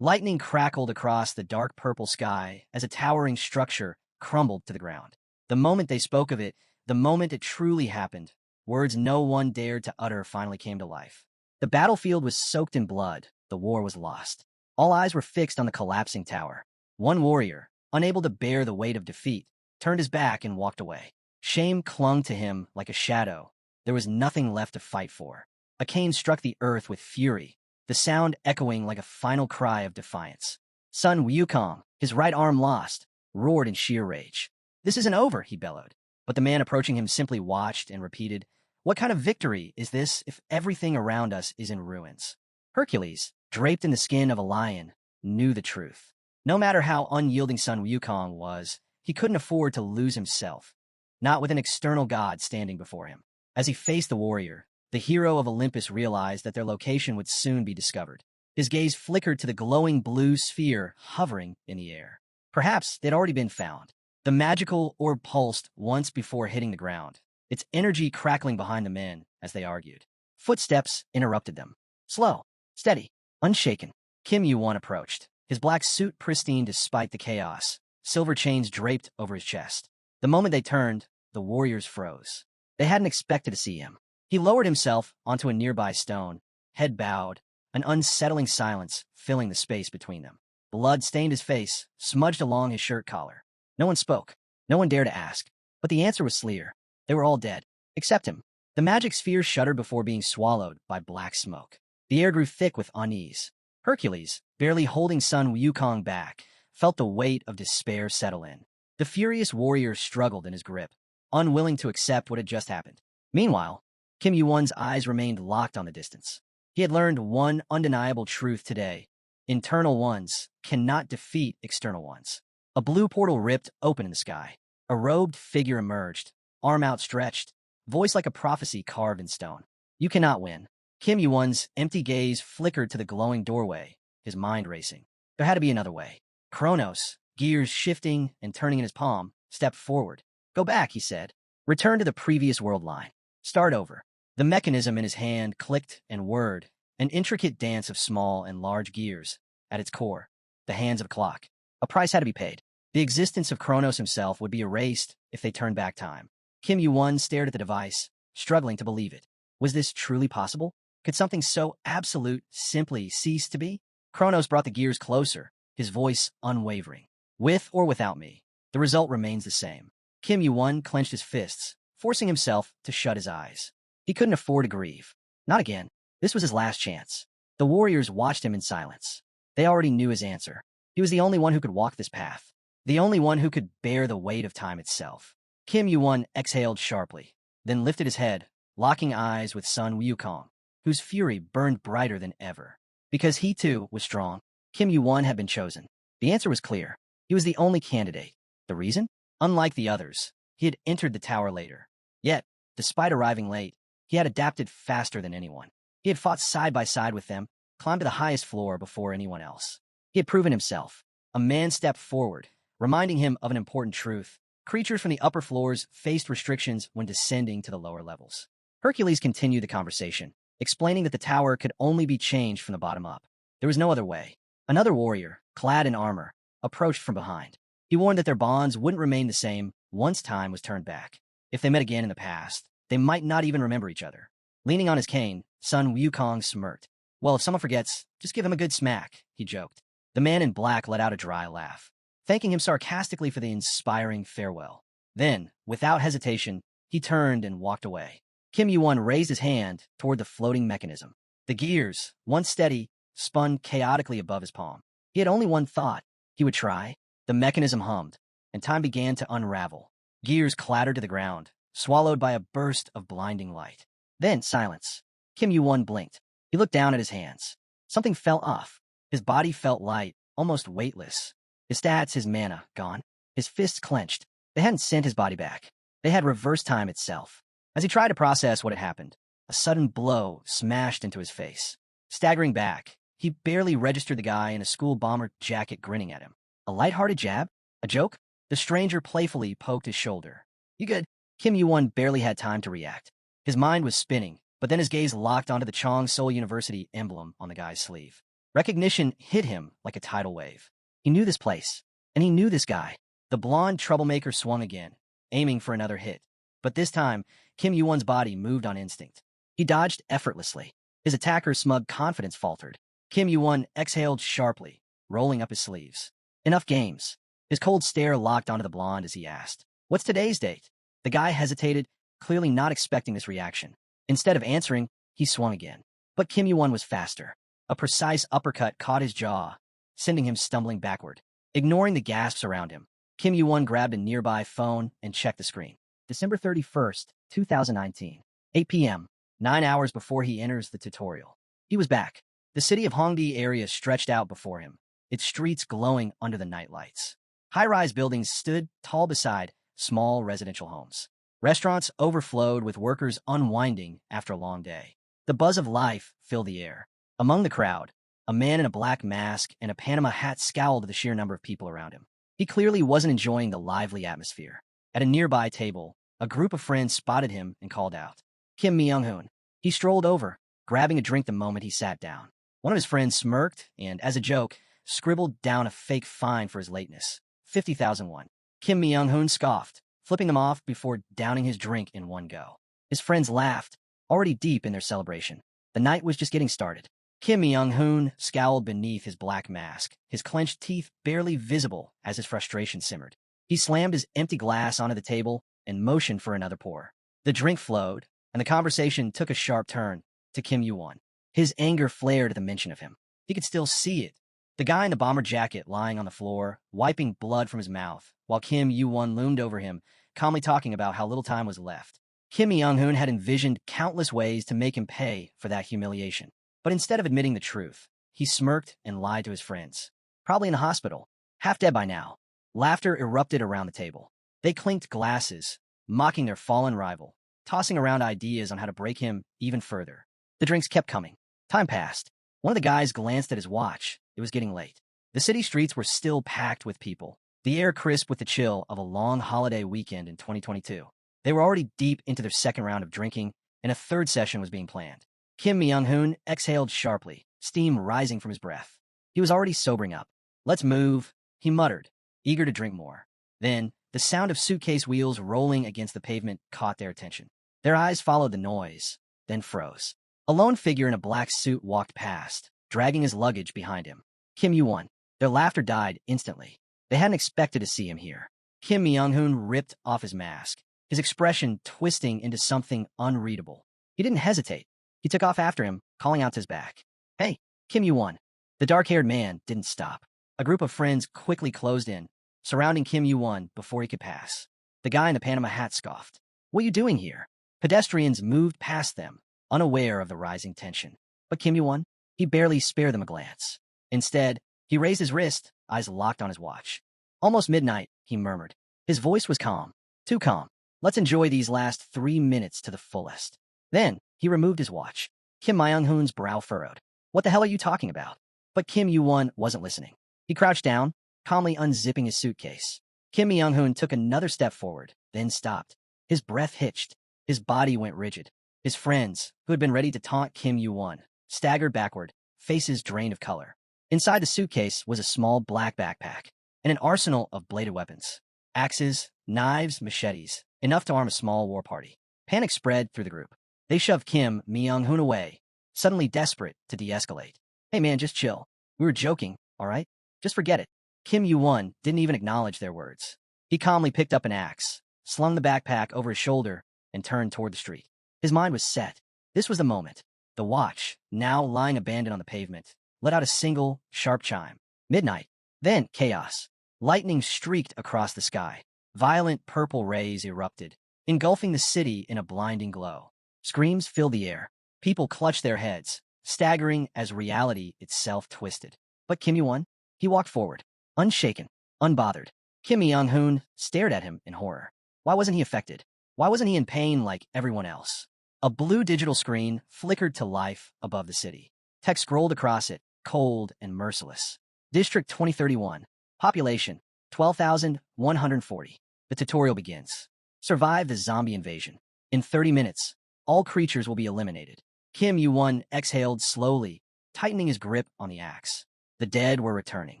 Lightning crackled across the dark purple sky as a towering structure crumbled to the ground. The moment they spoke of it, the moment it truly happened, words no one dared to utter finally came to life. The battlefield was soaked in blood. The war was lost. All eyes were fixed on the collapsing tower. One warrior, unable to bear the weight of defeat, turned his back and walked away. Shame clung to him like a shadow. There was nothing left to fight for. A cane struck the earth with fury, the sound echoing like a final cry of defiance. Sun Wukong, his right arm lost, roared in sheer rage. "This isn't over," he bellowed. But the man approaching him simply watched and repeated, "What kind of victory is this if everything around us is in ruins?" Hercules, draped in the skin of a lion, knew the truth. No matter how unyielding Sun Wukong was, he couldn't afford to lose himself, not with an external god standing before him. As he faced the warrior, the hero of Olympus realized that their location would soon be discovered. His gaze flickered to the glowing blue sphere hovering in the air. Perhaps they'd already been found. The magical orb pulsed once before hitting the ground, its energy crackling behind the men as they argued. Footsteps interrupted them. Slow, steady, unshaken. Kim Yuan approached, his black suit pristine despite the chaos, silver chains draped over his chest. The moment they turned, the warriors froze. They hadn't expected to see him. He lowered himself onto a nearby stone, head bowed, an unsettling silence filling the space between them. Blood stained his face, smudged along his shirt collar. No one spoke. No one dared to ask. But the answer was clear. They were all dead, except him. The magic sphere shuddered before being swallowed by black smoke. The air grew thick with unease. Hercules, barely holding Sun Wukong back, felt the weight of despair settle in. The furious warrior struggled in his grip, unwilling to accept what had just happened. Meanwhile, Kim Yuan's eyes remained locked on the distance. He had learned one undeniable truth today. Internal ones cannot defeat external ones. A blue portal ripped open in the sky. A robed figure emerged, arm outstretched, voice like a prophecy carved in stone. "You cannot win." Kim Yuan's empty gaze flickered to the glowing doorway, his mind racing. There had to be another way. Kronos, gears shifting and turning in his palm, stepped forward. "Go back," he said. "Return to the previous world line. Start over." The mechanism in his hand clicked and whirred, an intricate dance of small and large gears. At its core, the hands of a clock. A price had to be paid. The existence of Kronos himself would be erased if they turned back time. Kim Yuan stared at the device, struggling to believe it. Was this truly possible? Could something so absolute simply cease to be? Kronos brought the gears closer, his voice unwavering. "With or without me, the result remains the same." Kim Yuan clenched his fists, forcing himself to shut his eyes. He couldn't afford to grieve. Not again. This was his last chance. The warriors watched him in silence. They already knew his answer. He was the only one who could walk this path. The only one who could bear the weight of time itself. Kim Yuan exhaled sharply, then lifted his head, locking eyes with Sun Wukong, whose fury burned brighter than ever. Because he too was strong, Kim Yuan had been chosen. The answer was clear. He was the only candidate. The reason? Unlike the others, he had entered the tower later. Yet, despite arriving late, he had adapted faster than anyone. He had fought side by side with them, climbed to the highest floor before anyone else. He had proven himself. A man stepped forward, reminding him of an important truth. Creatures from the upper floors faced restrictions when descending to the lower levels. Hercules continued the conversation, explaining that the tower could only be changed from the bottom up. There was no other way. Another warrior, clad in armor, approached from behind. He warned that their bonds wouldn't remain the same once time was turned back. If they met again in the past, they might not even remember each other. Leaning on his cane, Sun Wukong smirked. "Well, if someone forgets, just give him a good smack," he joked. The man in black let out a dry laugh, thanking him sarcastically for the inspiring farewell. Then, without hesitation, he turned and walked away. Kim Yuan raised his hand toward the floating mechanism. The gears, once steady, spun chaotically above his palm. He had only one thought. He would try. The mechanism hummed, and time began to unravel. Gears clattered to the ground, swallowed by a burst of blinding light. Then silence. Kim Yuan blinked. He looked down at his hands. Something fell off. His body felt light, almost weightless. His stats, his mana, gone. His fists clenched. They hadn't sent his body back. They had reversed time itself. As he tried to process what had happened, a sudden blow smashed into his face. Staggering back, he barely registered the guy in a school bomber jacket grinning at him. A lighthearted jab? A joke? The stranger playfully poked his shoulder. "You good?" Kim Yuan barely had time to react. His mind was spinning, but then his gaze locked onto the Chong Seoul University emblem on the guy's sleeve. Recognition hit him like a tidal wave. He knew this place, and he knew this guy. The blonde troublemaker swung again, aiming for another hit. But this time, Kim Yuan's body moved on instinct. He dodged effortlessly. His attacker's smug confidence faltered. Kim Yuan exhaled sharply, rolling up his sleeves. Enough games. His cold stare locked onto the blonde as he asked, "What's today's date?" The guy hesitated, clearly not expecting this reaction. Instead of answering, he swung again. But Kim Yuan was faster. A precise uppercut caught his jaw, sending him stumbling backward. Ignoring the gasps around him, Kim Yuan grabbed a nearby phone and checked the screen. December 31st, 2019, 8 p.m., 9 hours before he enters the tutorial. He was back. The city of Hongdae area stretched out before him, its streets glowing under the night lights. High-rise buildings stood tall beside small residential homes. Restaurants overflowed with workers unwinding after a long day. The buzz of life filled the air. Among the crowd, a man in a black mask and a Panama hat scowled at the sheer number of people around him. He clearly wasn't enjoying the lively atmosphere. At a nearby table, a group of friends spotted him and called out, "Kim Myung-hoon." He strolled over, grabbing a drink the moment he sat down. One of his friends smirked and, as a joke, scribbled down a fake fine for his lateness, 50,000 won. Kim Myung-hoon scoffed, flipping them off before downing his drink in one go. His friends laughed, already deep in their celebration. The night was just getting started. Kim Myung-hoon scowled beneath his black mask, his clenched teeth barely visible as his frustration simmered. He slammed his empty glass onto the table and motioned for another pour. The drink flowed, and the conversation took a sharp turn to Kim Yuan. His anger flared at the mention of him. He could still see it. The guy in the bomber jacket lying on the floor, wiping blood from his mouth, while Kim Yuan loomed over him, calmly talking about how little time was left. Kim Myung-hoon had envisioned countless ways to make him pay for that humiliation. But instead of admitting the truth, he smirked and lied to his friends. Probably in a hospital, half dead by now. Laughter erupted around the table. They clinked glasses, mocking their fallen rival, tossing around ideas on how to break him even further. The drinks kept coming. Time passed. One of the guys glanced at his watch. It was getting late. The city streets were still packed with people, the air crisp with the chill of a long holiday weekend in 2022. They were already deep into their second round of drinking, and a third session was being planned. Kim Myung-hoon exhaled sharply, steam rising from his breath. He was already sobering up. "Let's move," he muttered, eager to drink more. Then, the sound of suitcase wheels rolling against the pavement caught their attention. Their eyes followed the noise, then froze. A lone figure in a black suit walked past, dragging his luggage behind him. Kim Yuan. Their laughter died instantly. They hadn't expected to see him here. Kim Myung-hoon ripped off his mask, his expression twisting into something unreadable. He didn't hesitate. He took off after him, calling out to his back, "Hey, Kim Yuan." The dark-haired man didn't stop. A group of friends quickly closed in, surrounding Kim Yuan before he could pass. The guy in the Panama hat scoffed. "What are you doing here?" Pedestrians moved past them, unaware of the rising tension. But Kim Yuan, he barely spared them a glance. Instead, he raised his wrist, eyes locked on his watch. "Almost midnight," he murmured. His voice was calm. Too calm. "Let's enjoy these last 3 minutes to the fullest." Then, he removed his watch. Kim Myung-hoon's brow furrowed. "What the hell are you talking about?" But Kim Yuan wasn't listening. He crouched down, calmly unzipping his suitcase. Kim Myung-hoon took another step forward, then stopped. His breath hitched. His body went rigid. His friends, who had been ready to taunt Kim Yuan, staggered backward, faces drained of color. Inside the suitcase was a small black backpack and an arsenal of bladed weapons. Axes, knives, machetes, enough to arm a small war party. Panic spread through the group. They shoved Kim Myung-hoon away, suddenly desperate to de-escalate. "Hey man, just chill. We were joking, all right? Just forget it." Kim Yuan didn't even acknowledge their words. He calmly picked up an axe, slung the backpack over his shoulder, and turned toward the street. His mind was set. This was the moment. The watch, now lying abandoned on the pavement, let out a single, sharp chime. Midnight. Then chaos. Lightning streaked across the sky. Violent purple rays erupted, engulfing the city in a blinding glow. Screams filled the air. People clutched their heads, staggering as reality itself twisted. But Kim Yuan? He walked forward, unshaken, unbothered. Kim Myung-hoon stared at him in horror. Why wasn't he affected? Why wasn't he in pain like everyone else? A blue digital screen flickered to life above the city. Text scrolled across it, cold and merciless. District 2031. Population, 12,140. The tutorial begins. Survive the zombie invasion. In 30 minutes, all creatures will be eliminated. Kim Yuan exhaled slowly, tightening his grip on the axe. The dead were returning,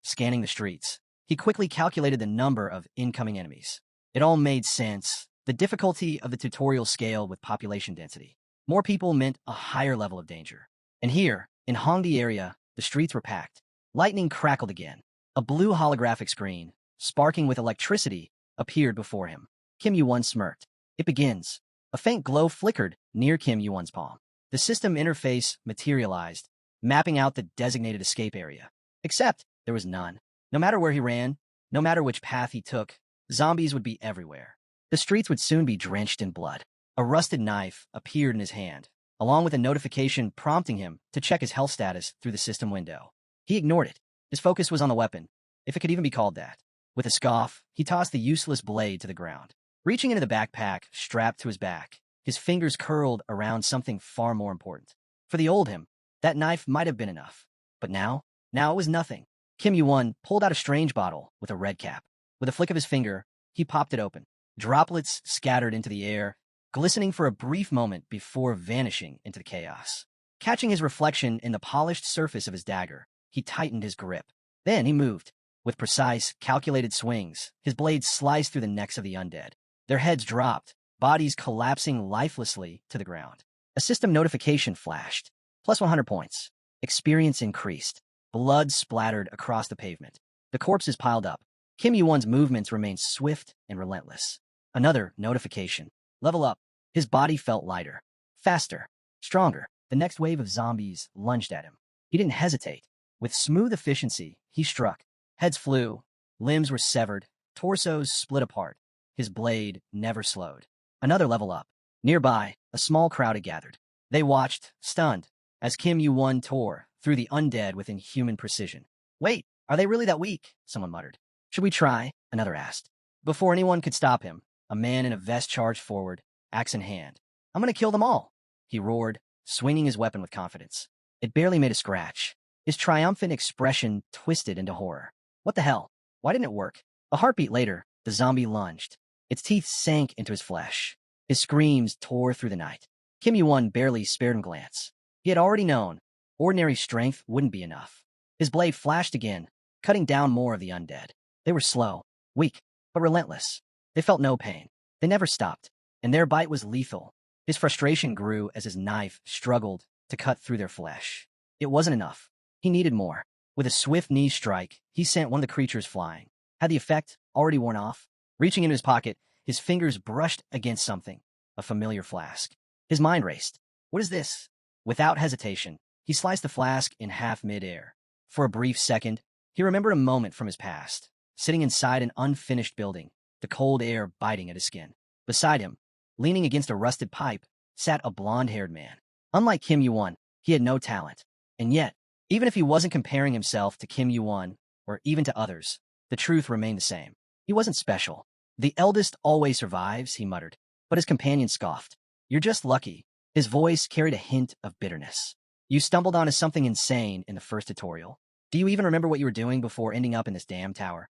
scanning the streets. He quickly calculated the number of incoming enemies. It all made sense. The difficulty of the tutorial scaled with population density. More people meant a higher level of danger. And here, in Hongdae area, the streets were packed. Lightning crackled again. A blue holographic screen, sparking with electricity, appeared before him. Kim Yuan smirked. It begins. A faint glow flickered near Kim Yuan's palm. The system interface materialized, mapping out the designated escape area. Except there was none. No matter where he ran, no matter which path he took, zombies would be everywhere. The streets would soon be drenched in blood. A rusted knife appeared in his hand, along with a notification prompting him to check his health status through the system window. He ignored it. His focus was on the weapon, if it could even be called that. With a scoff, he tossed the useless blade to the ground. Reaching into the backpack strapped to his back, his fingers curled around something far more important. For the old him, that knife might have been enough. But now it was nothing. Kim Yuan pulled out a strange bottle with a red cap. With a flick of his finger, he popped it open. Droplets scattered into the air, glistening for a brief moment before vanishing into the chaos. Catching his reflection in the polished surface of his dagger, he tightened his grip. Then he moved. With precise, calculated swings, his blade sliced through the necks of the undead. Their heads dropped, bodies collapsing lifelessly to the ground. A system notification flashed. Plus 100 points. Experience increased. Blood splattered across the pavement. The corpses piled up. Kim Yuan's movements remained swift and relentless. Another notification. Level up. His body felt lighter. Faster. Stronger. The next wave of zombies lunged at him. He didn't hesitate. With smooth efficiency, he struck. Heads flew. Limbs were severed. Torsos split apart. His blade never slowed. Another level up. Nearby, a small crowd had gathered. They watched, stunned, as Kim Yuan tore through the undead with inhuman precision. Wait, are they really that weak? Someone muttered. Should we try? Another asked. Before anyone could stop him, a man in a vest charged forward, axe in hand. I'm going to kill them all, he roared, swinging his weapon with confidence. It barely made a scratch. His triumphant expression twisted into horror. What the hell? Why didn't it work? A heartbeat later, the zombie lunged. Its teeth sank into his flesh. His screams tore through the night. Kim Yuan barely spared him a glance. He had already known ordinary strength wouldn't be enough. His blade flashed again, cutting down more of the undead. They were slow, weak, but relentless. They felt no pain. They never stopped, and their bite was lethal. His frustration grew as his knife struggled to cut through their flesh. It wasn't enough. He needed more. With a swift knee strike, he sent one of the creatures flying. Had the effect already worn off? Reaching into his pocket, his fingers brushed against something, a familiar flask. His mind raced. What is this? Without hesitation, he sliced the flask in half mid-air. For a brief second, he remembered a moment from his past, sitting inside an unfinished building, the cold air biting at his skin. Beside him, leaning against a rusted pipe, sat a blonde-haired man. Unlike Kim Yuan, he had no talent. And yet, even if he wasn't comparing himself to Kim Yuan, or even to others, the truth remained the same. He wasn't special. The eldest always survives, he muttered. But his companion scoffed. You're just lucky. His voice carried a hint of bitterness. You stumbled onto something insane in the first tutorial. Do you even remember what you were doing before ending up in this damn tower?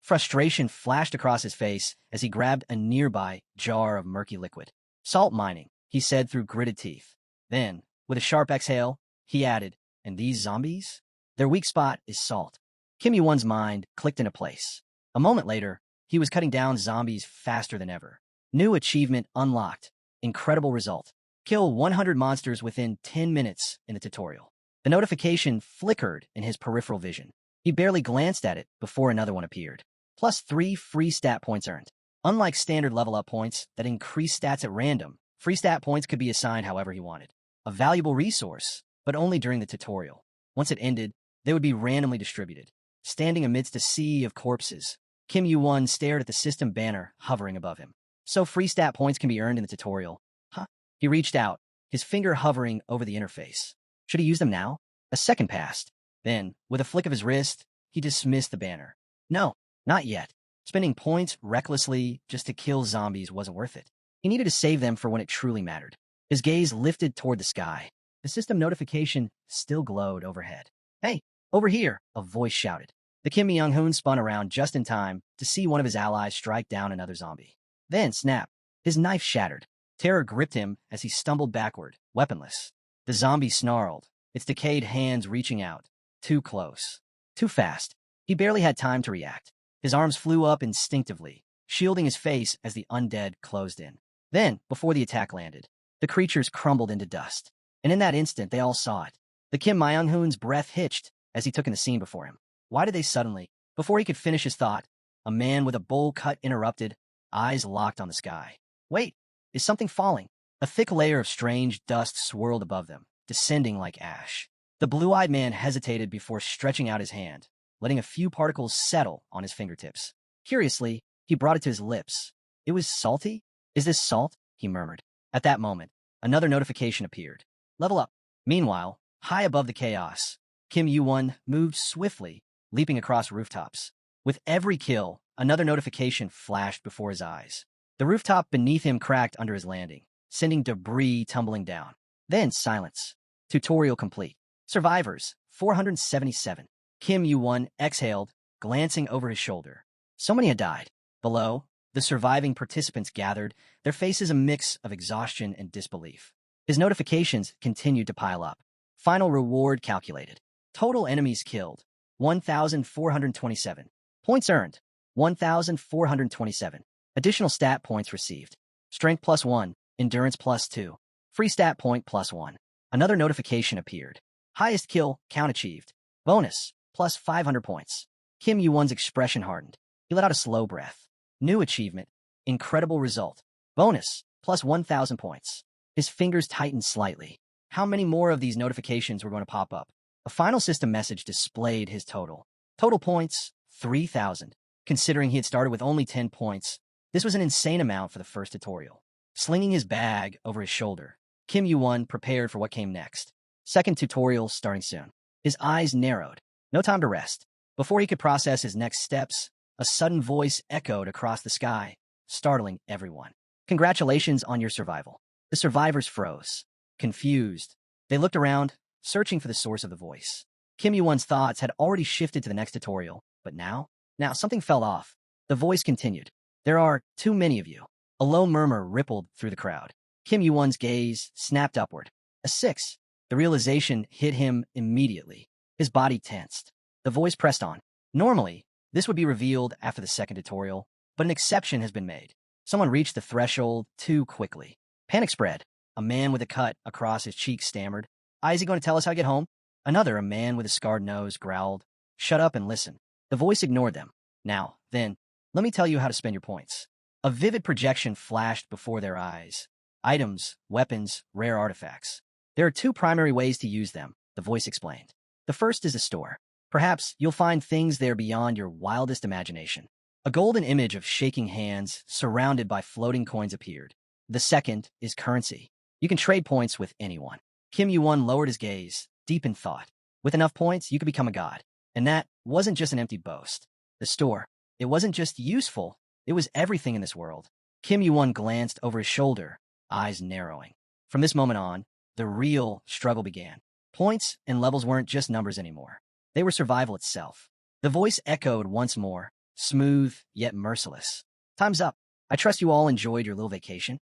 Frustration flashed across his face as he grabbed a nearby jar of murky liquid. Salt mining, he said through gritted teeth. Then, with a sharp exhale, he added, and these zombies? Their weak spot is salt. Kim Yuan's mind clicked into place. A moment later, he was cutting down zombies faster than ever. New achievement unlocked. Incredible result. Kill 100 monsters within 10 minutes in the tutorial. The notification flickered in his peripheral vision. He barely glanced at it before another one appeared. Plus 3 free stat points earned. Unlike standard level-up points that increase stats at random, free stat points could be assigned however he wanted. A valuable resource, but only during the tutorial. Once it ended, they would be randomly distributed. Standing amidst a sea of corpses, Kim Yuan stared at the system banner hovering above him. So free stat points can be earned in the tutorial. Huh? He reached out, his finger hovering over the interface. Should he use them now? A second passed. Then, with a flick of his wrist, he dismissed the banner. No, not yet. Spending points recklessly just to kill zombies wasn't worth it. He needed to save them for when it truly mattered. His gaze lifted toward the sky. The system notification still glowed overhead. Hey, over here, a voice shouted. The Kim Myung-hoon spun around just in time to see one of his allies strike down another zombie. Then, snap, his knife shattered. Terror gripped him as he stumbled backward, weaponless. The zombie snarled, its decayed hands reaching out. Too close. Too fast. He barely had time to react. His arms flew up instinctively, shielding his face as the undead closed in. Then, before the attack landed, the creatures crumbled into dust. And in that instant, they all saw it. The Kim Myung-hoon's breath hitched as he took in the scene before him. Why did they suddenly? Before he could finish his thought, a man with a bowl cut interrupted, eyes locked on the sky. Wait, is something falling? A thick layer of strange dust swirled above them, descending like ash. The blue-eyed man hesitated before stretching out his hand, letting a few particles settle on his fingertips. Curiously, he brought it to his lips. It was salty? Is this salt? He murmured. At that moment, another notification appeared. Level up. Meanwhile, high above the chaos, Kim Yuan moved swiftly, leaping across rooftops. With every kill, another notification flashed before his eyes. The rooftop beneath him cracked under his landing, sending debris tumbling down. Then silence. Tutorial complete. Survivors, 477. Kim Yuan exhaled, glancing over his shoulder. So many had died. Below, the surviving participants gathered, their faces a mix of exhaustion and disbelief. His notifications continued to pile up. Final reward calculated. Total enemies killed, 1,427. Points earned, 1,427. Additional stat points received. Strength +1, endurance +2. Free stat point +1. Another notification appeared. Highest kill count achieved. Bonus, +500 points. Kim Yuan's expression hardened. He let out a slow breath. New achievement. Incredible result. Bonus, +1,000 points. His fingers tightened slightly. How many more of these notifications were going to pop up? A final system message displayed his total. Total points, 3,000. Considering he had started with only 10 points, this was an insane amount for the first tutorial. Slinging his bag over his shoulder, Kim Yuan prepared for what came next. Second tutorial starting soon. His eyes narrowed. No time to rest. Before he could process his next steps, a sudden voice echoed across the sky, startling everyone. Congratulations on your survival. The survivors froze, confused. They looked around, searching for the source of the voice. Kim Yuan's thoughts had already shifted to the next tutorial, but now something fell off. The voice continued. There are too many of you. A low murmur rippled through the crowd. Kim Yuan's gaze snapped upward. A 6. The realization hit him immediately. His body tensed. The voice pressed on. Normally, this would be revealed after the second tutorial, but an exception has been made. Someone reached the threshold too quickly. Panic spread. A man with a cut across his cheek stammered. Is he going to tell us how to get home? Another, a man with a scarred nose, growled. Shut up and listen. The voice ignored them. Now, then, let me tell you how to spend your points. A vivid projection flashed before their eyes. Items, weapons, rare artifacts. There are two primary ways to use them, the voice explained. The first is a store. Perhaps you'll find things there beyond your wildest imagination. A golden image of shaking hands, surrounded by floating coins, appeared. The second is currency. You can trade points with anyone. Kim Yuan lowered his gaze, deep in thought. With enough points, you could become a god. And that wasn't just an empty boast. The store, it wasn't just useful, it was everything in this world. Kim Yuan glanced over his shoulder, eyes narrowing. From this moment on, the real struggle began. Points and levels weren't just numbers anymore. They were survival itself. The voice echoed once more, smooth yet merciless. Time's up. I trust you all enjoyed your little vacation.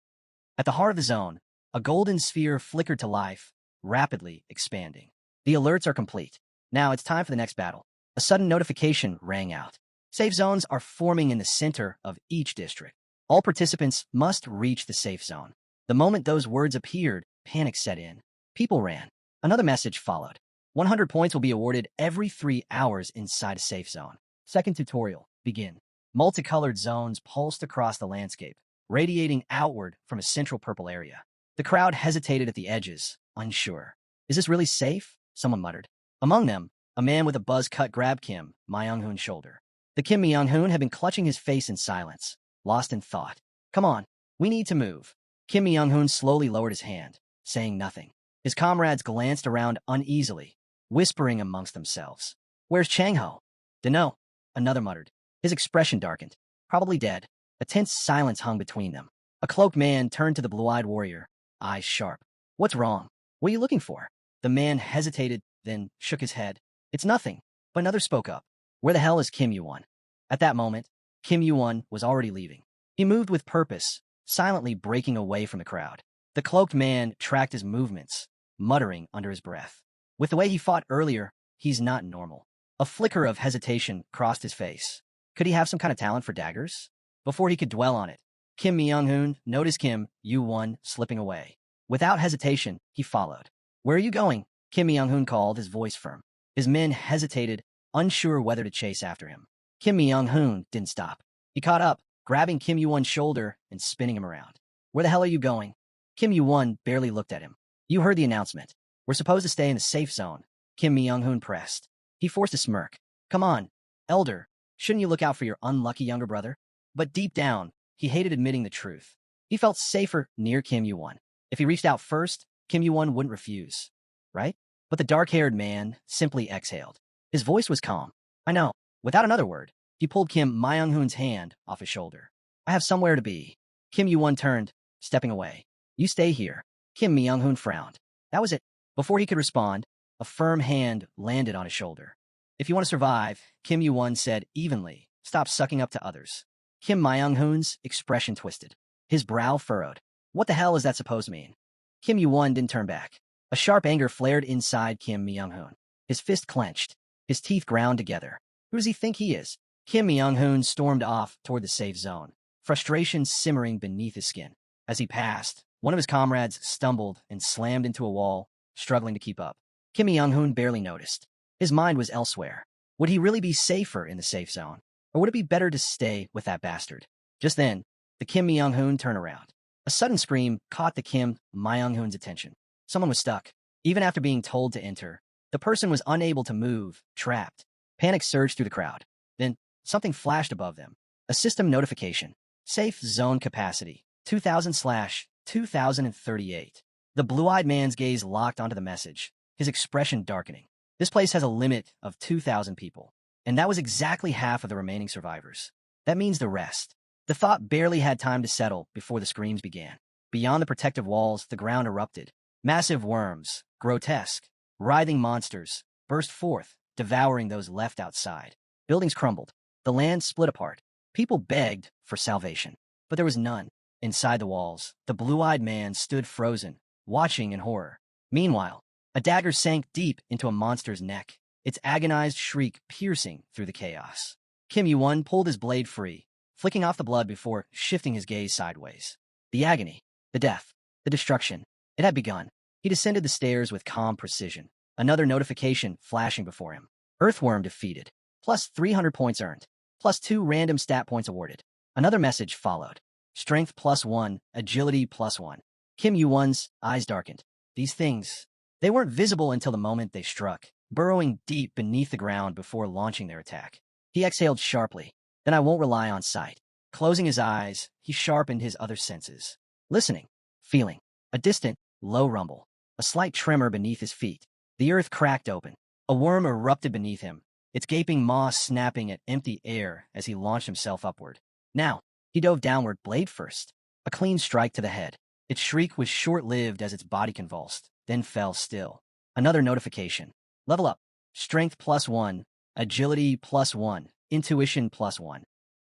At the heart of the zone, a golden sphere flickered to life, rapidly expanding. The alerts are complete. Now it's time for the next battle. A sudden notification rang out. Safe zones are forming in the center of each district. All participants must reach the safe zone. The moment those words appeared, panic set in. People ran. Another message followed. 100 points will be awarded every 3 hours inside a safe zone. Second tutorial, begin. Multicolored zones pulsed across the landscape, radiating outward from a central purple area. The crowd hesitated at the edges, unsure. Is this really safe? Someone muttered. Among them, a man with a buzz cut grabbed Kim Myung-hoon's shoulder. The Kim Myung-hoon had been clutching his face in silence, lost in thought. Come on, we need to move. Kim Myung-hoon slowly lowered his hand, saying nothing. His comrades glanced around uneasily, whispering amongst themselves. Where's Chang-ho? Dunno, another muttered. His expression darkened. Probably dead. A tense silence hung between them. A cloaked man turned to the blue-eyed warrior, eyes sharp. What's wrong? What are you looking for? The man hesitated, then shook his head. It's nothing. But another spoke up. Where the hell is Kim Yuan? At that moment, Kim Yuan was already leaving. He moved with purpose, silently breaking away from the crowd. The cloaked man tracked his movements, muttering under his breath. With the way he fought earlier, he's not normal. A flicker of hesitation crossed his face. Could he have some kind of talent for daggers? Before he could dwell on it, Kim Myung-hoon noticed Kim Yuan slipping away. Without hesitation, he followed. Where are you going? Kim Myung-hoon called, his voice firm. His men hesitated, unsure whether to chase after him. Kim Myung-hoon didn't stop. He caught up, grabbing Kim Yuan's shoulder and spinning him around. Where the hell are you going? Kim Yuan barely looked at him. You heard the announcement. We're supposed to stay in the safe zone. Kim Myung-hoon pressed. He forced a smirk. Come on, elder. Shouldn't you look out for your unlucky younger brother? But deep down, he hated admitting the truth. He felt safer near Kim Yuan. If he reached out first, Kim Yuan wouldn't refuse. Right? But the dark-haired man simply exhaled. His voice was calm. I know. Without another word, he pulled Kim Myung-hoon's hand off his shoulder. I have somewhere to be. Kim Yuan turned, stepping away. You stay here. Kim Myung-hoon frowned. That was it. Before he could respond, a firm hand landed on his shoulder. If you want to survive, Kim Yuan said evenly, stop sucking up to others. Kim Myung-hoon's expression twisted. His brow furrowed. What the hell is that supposed to mean? Kim Yuan didn't turn back. A sharp anger flared inside Kim Myung-hoon. His fist clenched. His teeth ground together. Who does he think he is? Kim Myung-hoon stormed off toward the safe zone, frustration simmering beneath his skin. As he passed, one of his comrades stumbled and slammed into a wall, struggling to keep up. Kim Myung-hoon barely noticed. His mind was elsewhere. Would he really be safer in the safe zone? Or would it be better to stay with that bastard? Just then, the Kim Myung-hoon turned around. A sudden scream caught the Kim Myung-hoon's attention. Someone was stuck. Even after being told to enter, the person was unable to move, trapped. Panic surged through the crowd. Then, something flashed above them. A system notification. Safe zone capacity, 2000/2038. The blue-eyed man's gaze locked onto the message, his expression darkening. This place has a limit of 2,000 people, and that was exactly half of the remaining survivors. That means the rest. The thought barely had time to settle before the screams began. Beyond the protective walls, the ground erupted. Massive worms, grotesque, writhing monsters, burst forth, devouring those left outside. Buildings crumbled. The land split apart. People begged for salvation, but there was none. Inside the walls, the blue-eyed man stood frozen, watching in horror. Meanwhile, a dagger sank deep into a monster's neck, its agonized shriek piercing through the chaos. Kim Yuan pulled his blade free, flicking off the blood before shifting his gaze sideways. The agony, the death, the destruction. It had begun. He descended the stairs with calm precision, another notification flashing before him. Earthworm defeated. Plus 300 points earned. Plus 2 random stat points awarded. Another message followed. Strength +1, agility +1. Kim Yuan's eyes darkened. These things, they weren't visible until the moment they struck, burrowing deep beneath the ground before launching their attack. He exhaled sharply. Then I won't rely on sight. Closing his eyes, he sharpened his other senses. Listening, feeling, a distant, low rumble, a slight tremor beneath his feet. The earth cracked open. A worm erupted beneath him, its gaping maw snapping at empty air as he launched himself upward. Now, he dove downward, blade first. A clean strike to the head. Its shriek was short-lived as its body convulsed, then fell still. Another notification. Level up. Strength +1, agility +1, intuition +1.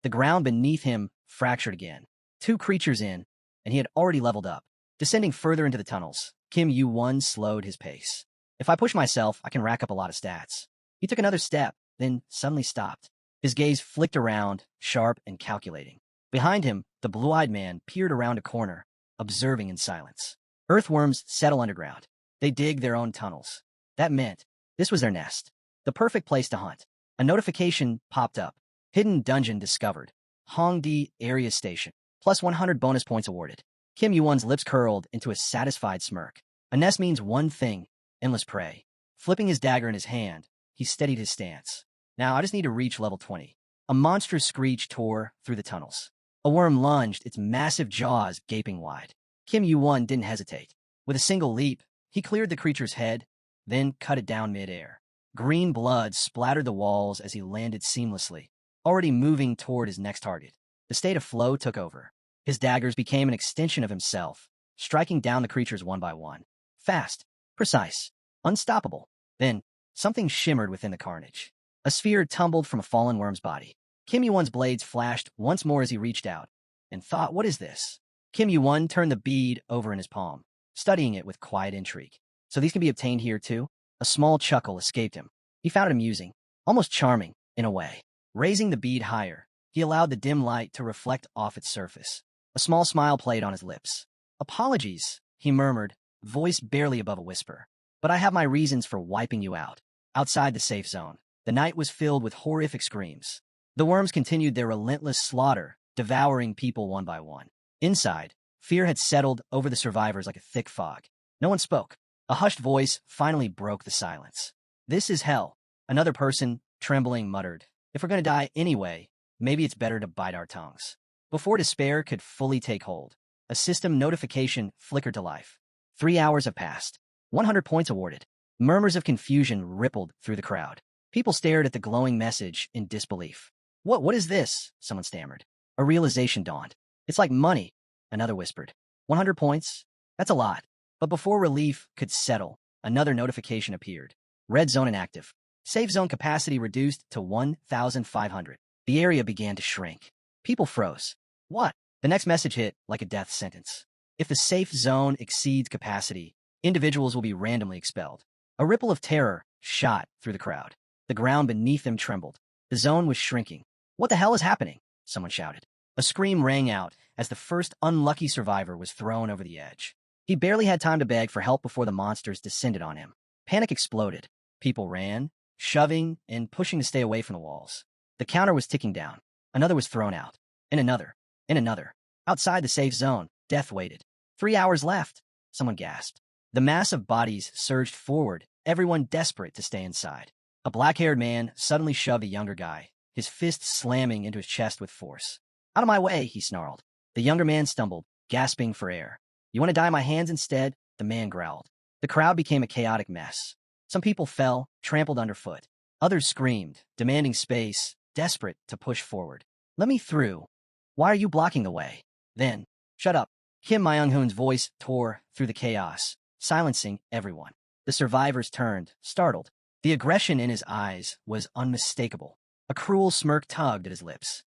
The ground beneath him fractured again. 2 creatures in, and he had already leveled up. Descending further into the tunnels, Kim Yuan slowed his pace. If I push myself, I can rack up a lot of stats. He took another step, then suddenly stopped. His gaze flicked around, sharp and calculating. Behind him, the blue-eyed man peered around a corner, observing in silence. Earthworms settle underground. They dig their own tunnels. That meant this was their nest, the perfect place to hunt. A notification popped up. Hidden dungeon discovered. Hongdi area station. Plus 100 bonus points awarded. Kim Yuan's lips curled into a satisfied smirk. A nest means one thing, endless prey. Flipping his dagger in his hand, he steadied his stance. Now I just need to reach level 20. A monstrous screech tore through the tunnels. A worm lunged, its massive jaws gaping wide. Kim Yuan didn't hesitate. With a single leap, he cleared the creature's head, then cut it down mid-air. Green blood splattered the walls as he landed seamlessly, already moving toward his next target. The state of flow took over. His daggers became an extension of himself, striking down the creatures one by one. Fast, precise, unstoppable. Then, something shimmered within the carnage. A sphere tumbled from a fallen worm's body. Kim Yuan's blades flashed once more as he reached out, and thought, what is this? Kim Yuan turned the bead over in his palm, studying it with quiet intrigue. So these can be obtained here too? A small chuckle escaped him. He found it amusing, almost charming, in a way. Raising the bead higher, he allowed the dim light to reflect off its surface. A small smile played on his lips. "Apologies," he murmured, voice barely above a whisper. "But I have my reasons for wiping you out." Outside the safe zone, the night was filled with horrific screams. The worms continued their relentless slaughter, devouring people one by one. Inside, fear had settled over the survivors like a thick fog. No one spoke. A hushed voice finally broke the silence. "This is hell," another person, trembling, muttered. "If we're going to die anyway, maybe it's better to bite our tongues." Before despair could fully take hold, a system notification flickered to life. 3 hours have passed. 100 points awarded. Murmurs of confusion rippled through the crowd. People stared at the glowing message in disbelief. What is this?" someone stammered. A realization dawned. "It's like money," another whispered. 100 points? That's a lot. But before relief could settle, another notification appeared. Red zone inactive. Safe zone capacity reduced to 1,500. The area began to shrink. People froze. What? The next message hit like a death sentence. If the safe zone exceeds capacity, individuals will be randomly expelled. A ripple of terror shot through the crowd. The ground beneath them trembled. The zone was shrinking. "What the hell is happening?" someone shouted. A scream rang out as the first unlucky survivor was thrown over the edge. He barely had time to beg for help before the monsters descended on him. Panic exploded. People ran, shoving and pushing to stay away from the walls. The counter was ticking down. Another was thrown out. And another. And another. Outside the safe zone, death waited. 3 hours left, someone gasped. The mass of bodies surged forward, everyone desperate to stay inside. A black-haired man suddenly shoved a younger guy, his fist slamming into his chest with force. "Out of my way," he snarled. The younger man stumbled, gasping for air. "You want to die in my hands instead?" the man growled. The crowd became a chaotic mess. Some people fell, trampled underfoot. Others screamed, demanding space, desperate to push forward. "Let me through. Why are you blocking the way?" Then, "Shut up." Kim Myung-hoon's voice tore through the chaos, silencing everyone. The survivors turned, startled. The aggression in his eyes was unmistakable. A cruel smirk tugged at his lips.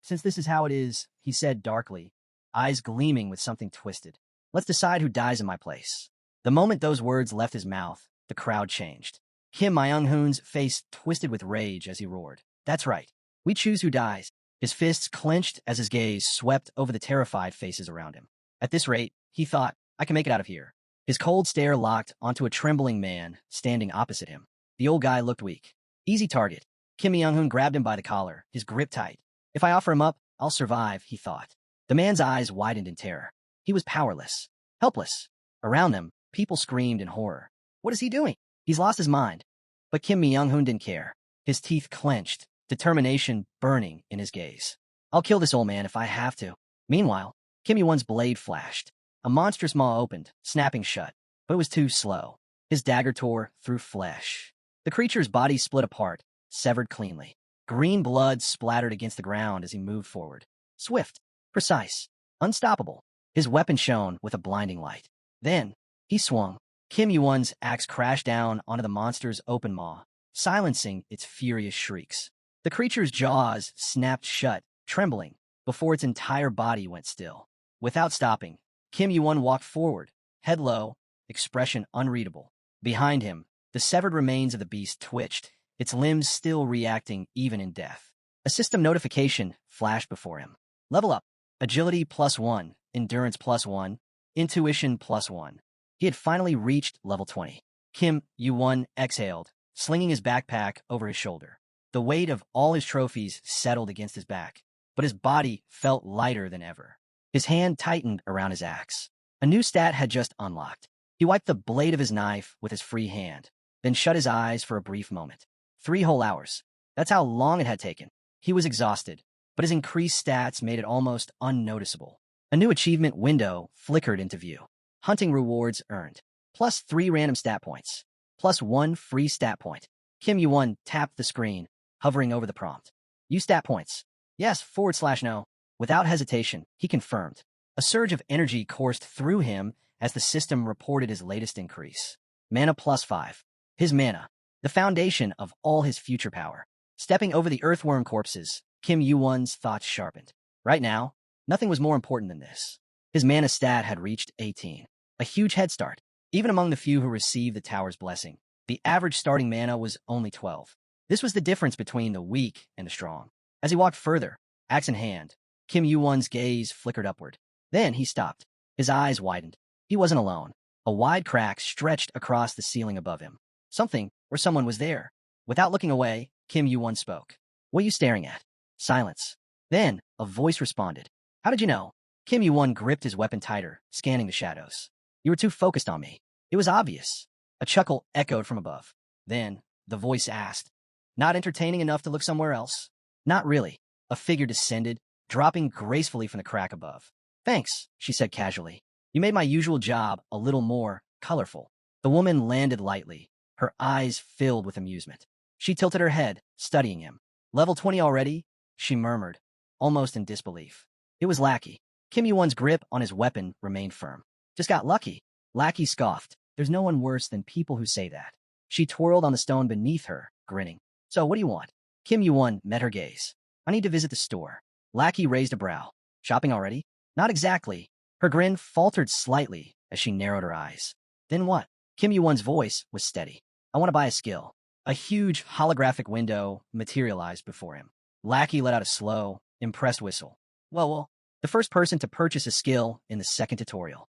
"Since this is how it is," he said darkly, eyes gleaming with something twisted, "let's decide who dies in my place." The moment those words left his mouth, the crowd changed. Kim Myung-hoon's face twisted with rage as he roared. "That's right. We choose who dies." His fists clenched as his gaze swept over the terrified faces around him. At this rate, he thought, I can make it out of here. His cold stare locked onto a trembling man standing opposite him. The old guy looked weak. Easy target. Kim Myung-hoon grabbed him by the collar, his grip tight. If I offer him up, I'll survive, he thought. The man's eyes widened in terror. He was powerless, helpless. Around them, people screamed in horror. What is he doing? He's lost his mind. But Kim Myung-hoon didn't care. His teeth clenched, determination burning in his gaze. I'll kill this old man if I have to. Meanwhile, Kim Yuan's blade flashed. A monstrous maw opened, snapping shut, but it was too slow. His dagger tore through flesh. The creature's body split apart, severed cleanly. Green blood splattered against the ground as he moved forward. Swift, precise, unstoppable. His weapon shone with a blinding light. Then, he swung. Kim Yuan's axe crashed down onto the monster's open maw, silencing its furious shrieks. The creature's jaws snapped shut, trembling, before its entire body went still. Without stopping, Kim Yuan walked forward, head low, expression unreadable. Behind him, the severed remains of the beast twitched, its limbs still reacting even in death. A system notification flashed before him. Level up. Agility +1, endurance +1, intuition +1. He had finally reached level 20. Kim Yuan exhaled, slinging his backpack over his shoulder. The weight of all his trophies settled against his back, but his body felt lighter than ever. His hand tightened around his axe. A new stat had just unlocked. He wiped the blade of his knife with his free hand, then shut his eyes for a brief moment. 3 whole hours. That's how long it had taken. He was exhausted, but his increased stats made it almost unnoticeable. A new achievement window flickered into view. Hunting rewards earned. +3 random stat points. +1 free stat point. Kim Yuan tapped the screen, hovering over the prompt. Use stat points. Yes/no. Without hesitation, he confirmed. A surge of energy coursed through him as the system reported his latest increase. Mana +5. His mana, the foundation of all his future power. Stepping over the earthworm corpses, Kim Yuan's thoughts sharpened. Right now, nothing was more important than this. His mana stat had reached 18. A huge head start. Even among the few who received the tower's blessing, the The average starting mana was only 12. This was the difference between the weak and the strong. As he walked further, axe in hand, Kim Yu-won's gaze flickered upward. Then he stopped. His eyes widened. He wasn't alone. A wide crack stretched across the ceiling above him. Something or someone was there. Without looking away, Kim Yu-won spoke. What are you staring at? Silence. Then, a voice responded. How did you know? Kim Yu-won gripped his weapon tighter, scanning the shadows. You were too focused on me. It was obvious. A chuckle echoed from above. Then, the voice asked, not entertaining enough to look somewhere else? Not really. A figure descended, dropping gracefully from the crack above. Thanks, she said casually. You made my usual job a little more colorful. The woman landed lightly, her eyes filled with amusement. She tilted her head, studying him. Level 20 already? She murmured, almost in disbelief. It was Lackey. Kim Yu-won's grip on his weapon remained firm. Just got lucky. Lackey scoffed. There's no one worse than people who say that. She twirled on the stone beneath her, grinning. So what do you want? Kim Yu-won met her gaze. I need to visit the store. Lackey raised a brow. Shopping already? Not exactly. Her grin faltered slightly as she narrowed her eyes. Then what? Kim Yu-won's voice was steady. I want to buy a skill. A huge holographic window materialized before him. Lackey let out a slow, impressed whistle. Well, the first person to purchase a skill in the second tutorial.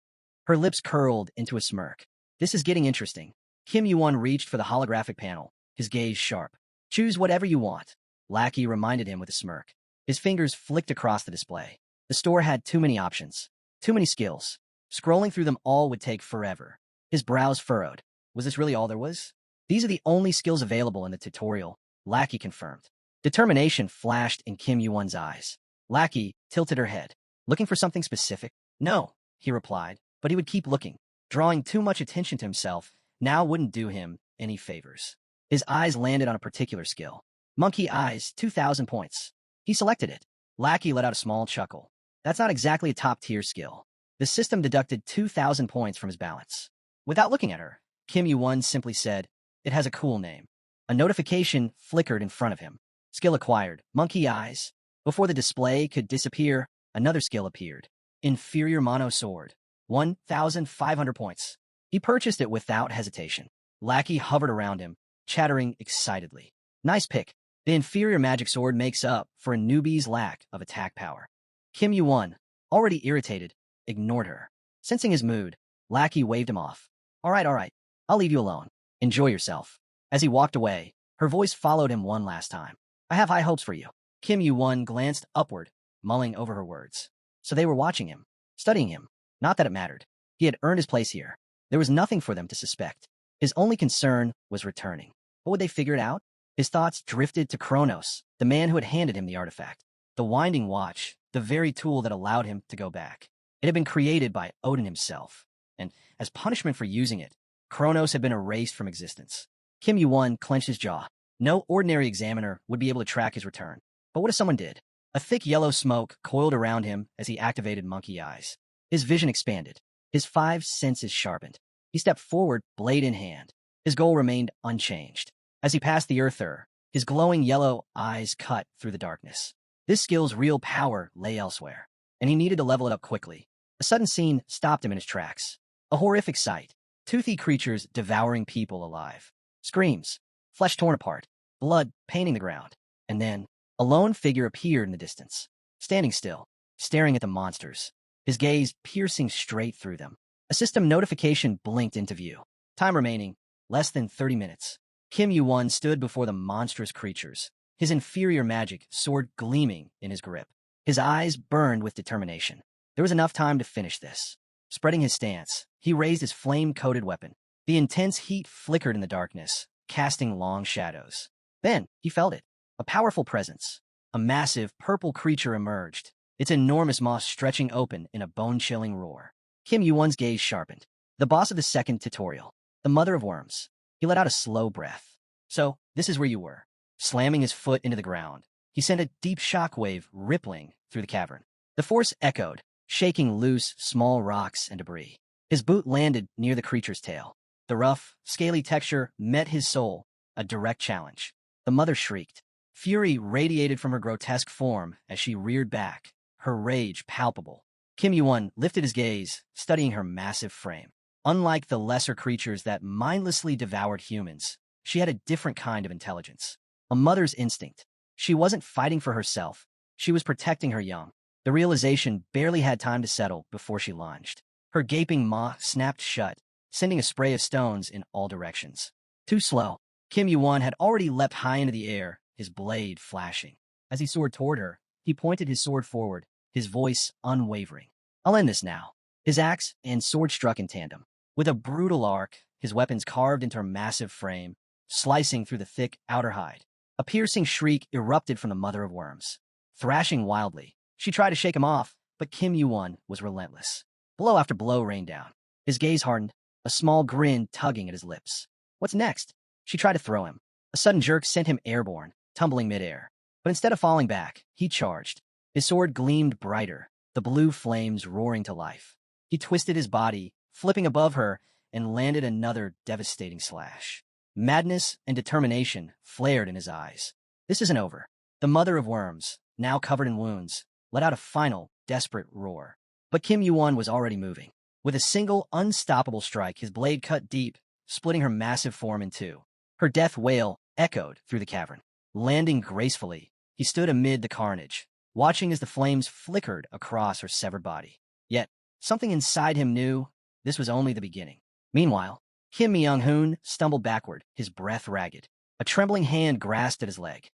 Her lips curled into a smirk. This is getting interesting. Kim Yu-won reached for the holographic panel, his gaze sharp. Choose whatever you want. Lackey reminded him with a smirk. His fingers flicked across the display. The store had too many options. Too many skills. Scrolling through them all would take forever. His brows furrowed. Was this really all there was? These are the only skills available in the tutorial, Lackey confirmed. Determination flashed in Kim Yu-won's eyes. Lackey tilted her head. Looking for something specific? No, he replied, but he would keep looking. Drawing too much attention to himself now wouldn't do him any favors. His eyes landed on a particular skill. Monkey Eyes, 2,000 points. He selected it. Lackey let out a small chuckle. That's not exactly a top-tier skill. The system deducted 2,000 points from his balance. Without looking at her, Kim Yu-won simply said, it has a cool name. A notification flickered in front of him. Skill acquired. Monkey Eyes. Before the display could disappear, another skill appeared. Inferior Mono Sword. 1,500 points. He purchased it without hesitation. Lackey hovered around him, chattering excitedly. Nice pick. The inferior magic sword makes up for a newbie's lack of attack power. Kim Yu-won, already irritated, ignored her. Sensing his mood, Lackey waved him off. All right. I'll leave you alone. Enjoy yourself. As he walked away, her voice followed him one last time. I have high hopes for you. Kim Yu-won glanced upward, mulling over her words. So they were watching him, studying him. Not that it mattered. He had earned his place here. There was nothing for them to suspect. His only concern was returning. But would they figure it out? His thoughts drifted to Kronos, the man who had handed him the artifact. The winding watch, the very tool that allowed him to go back. It had been created by Odin himself, and as punishment for using it, Kronos had been erased from existence. Kim Yu-won clenched his jaw. No ordinary examiner would be able to track his return. But what if someone did? A thick yellow smoke coiled around him as he activated Monkey Eyes. His vision expanded. His 5 senses sharpened. He stepped forward, blade in hand. His goal remained unchanged. As he passed the earther, his glowing yellow eyes cut through the darkness. This skill's real power lay elsewhere, and he needed to level it up quickly. A sudden scene stopped him in his tracks. A horrific sight. Toothy creatures devouring people alive. Screams. Flesh torn apart. Blood painting the ground. And then, a lone figure appeared in the distance. Standing still, staring at the monsters. His gaze piercing straight through them. A system notification blinked into view. Time remaining, less than 30 minutes. Kim Yu-won stood before the monstrous creatures, his inferior magic sword gleaming in his grip. His eyes burned with determination. There was enough time to finish this. Spreading his stance, he raised his flame-coated weapon. The intense heat flickered in the darkness, casting long shadows. Then, he felt it. A powerful presence. A massive, purple creature emerged, its enormous maw stretching open in a bone-chilling roar. Kim Yu-won's gaze sharpened. The boss of the second tutorial. The mother of worms. He let out a slow breath. So, this is where you were. Slamming his foot into the ground, he sent a deep shockwave rippling through the cavern. The force echoed, shaking loose small rocks and debris. His boot landed near the creature's tail. The rough, scaly texture met his soul, a direct challenge. The mother shrieked. Fury radiated from her grotesque form as she reared back, her rage palpable. Kim Yuan lifted his gaze, studying her massive frame. Unlike the lesser creatures that mindlessly devoured humans, She had a different kind of intelligence. A mother's instinct. She wasn't fighting for herself. She was protecting her young. The realization barely had time to settle before she lunged. Her gaping maw snapped shut, sending a spray of stones in all directions. Too slow. Kim Yuan had already leapt high into the air, his blade flashing. As he soared toward her, he pointed his sword forward, his voice unwavering. I'll end this now. His axe and sword struck in tandem. With a brutal arc, his weapons carved into her massive frame, slicing through the thick outer hide. A piercing shriek erupted from the mother of worms. Thrashing wildly, she tried to shake him off, but Kim Yuan was relentless. Blow after blow rained down. His gaze hardened, a small grin tugging at his lips. What's next? She tried to throw him. A sudden jerk sent him airborne, tumbling midair. But instead of falling back, he charged. His sword gleamed brighter, the blue flames roaring to life. He twisted his body, flipping above her, and landed another devastating slash. Madness and determination flared in his eyes. This isn't over. The mother of worms, now covered in wounds, let out a final, desperate roar. But Kim Yuan was already moving. With a single, unstoppable strike, his blade cut deep, splitting her massive form in two. Her death wail echoed through the cavern. Landing gracefully, he stood amid the carnage, watching as the flames flickered across her severed body. Yet, something inside him knew this was only the beginning. Meanwhile, Kim Myung-hoon stumbled backward, his breath ragged. A trembling hand grasped at his leg.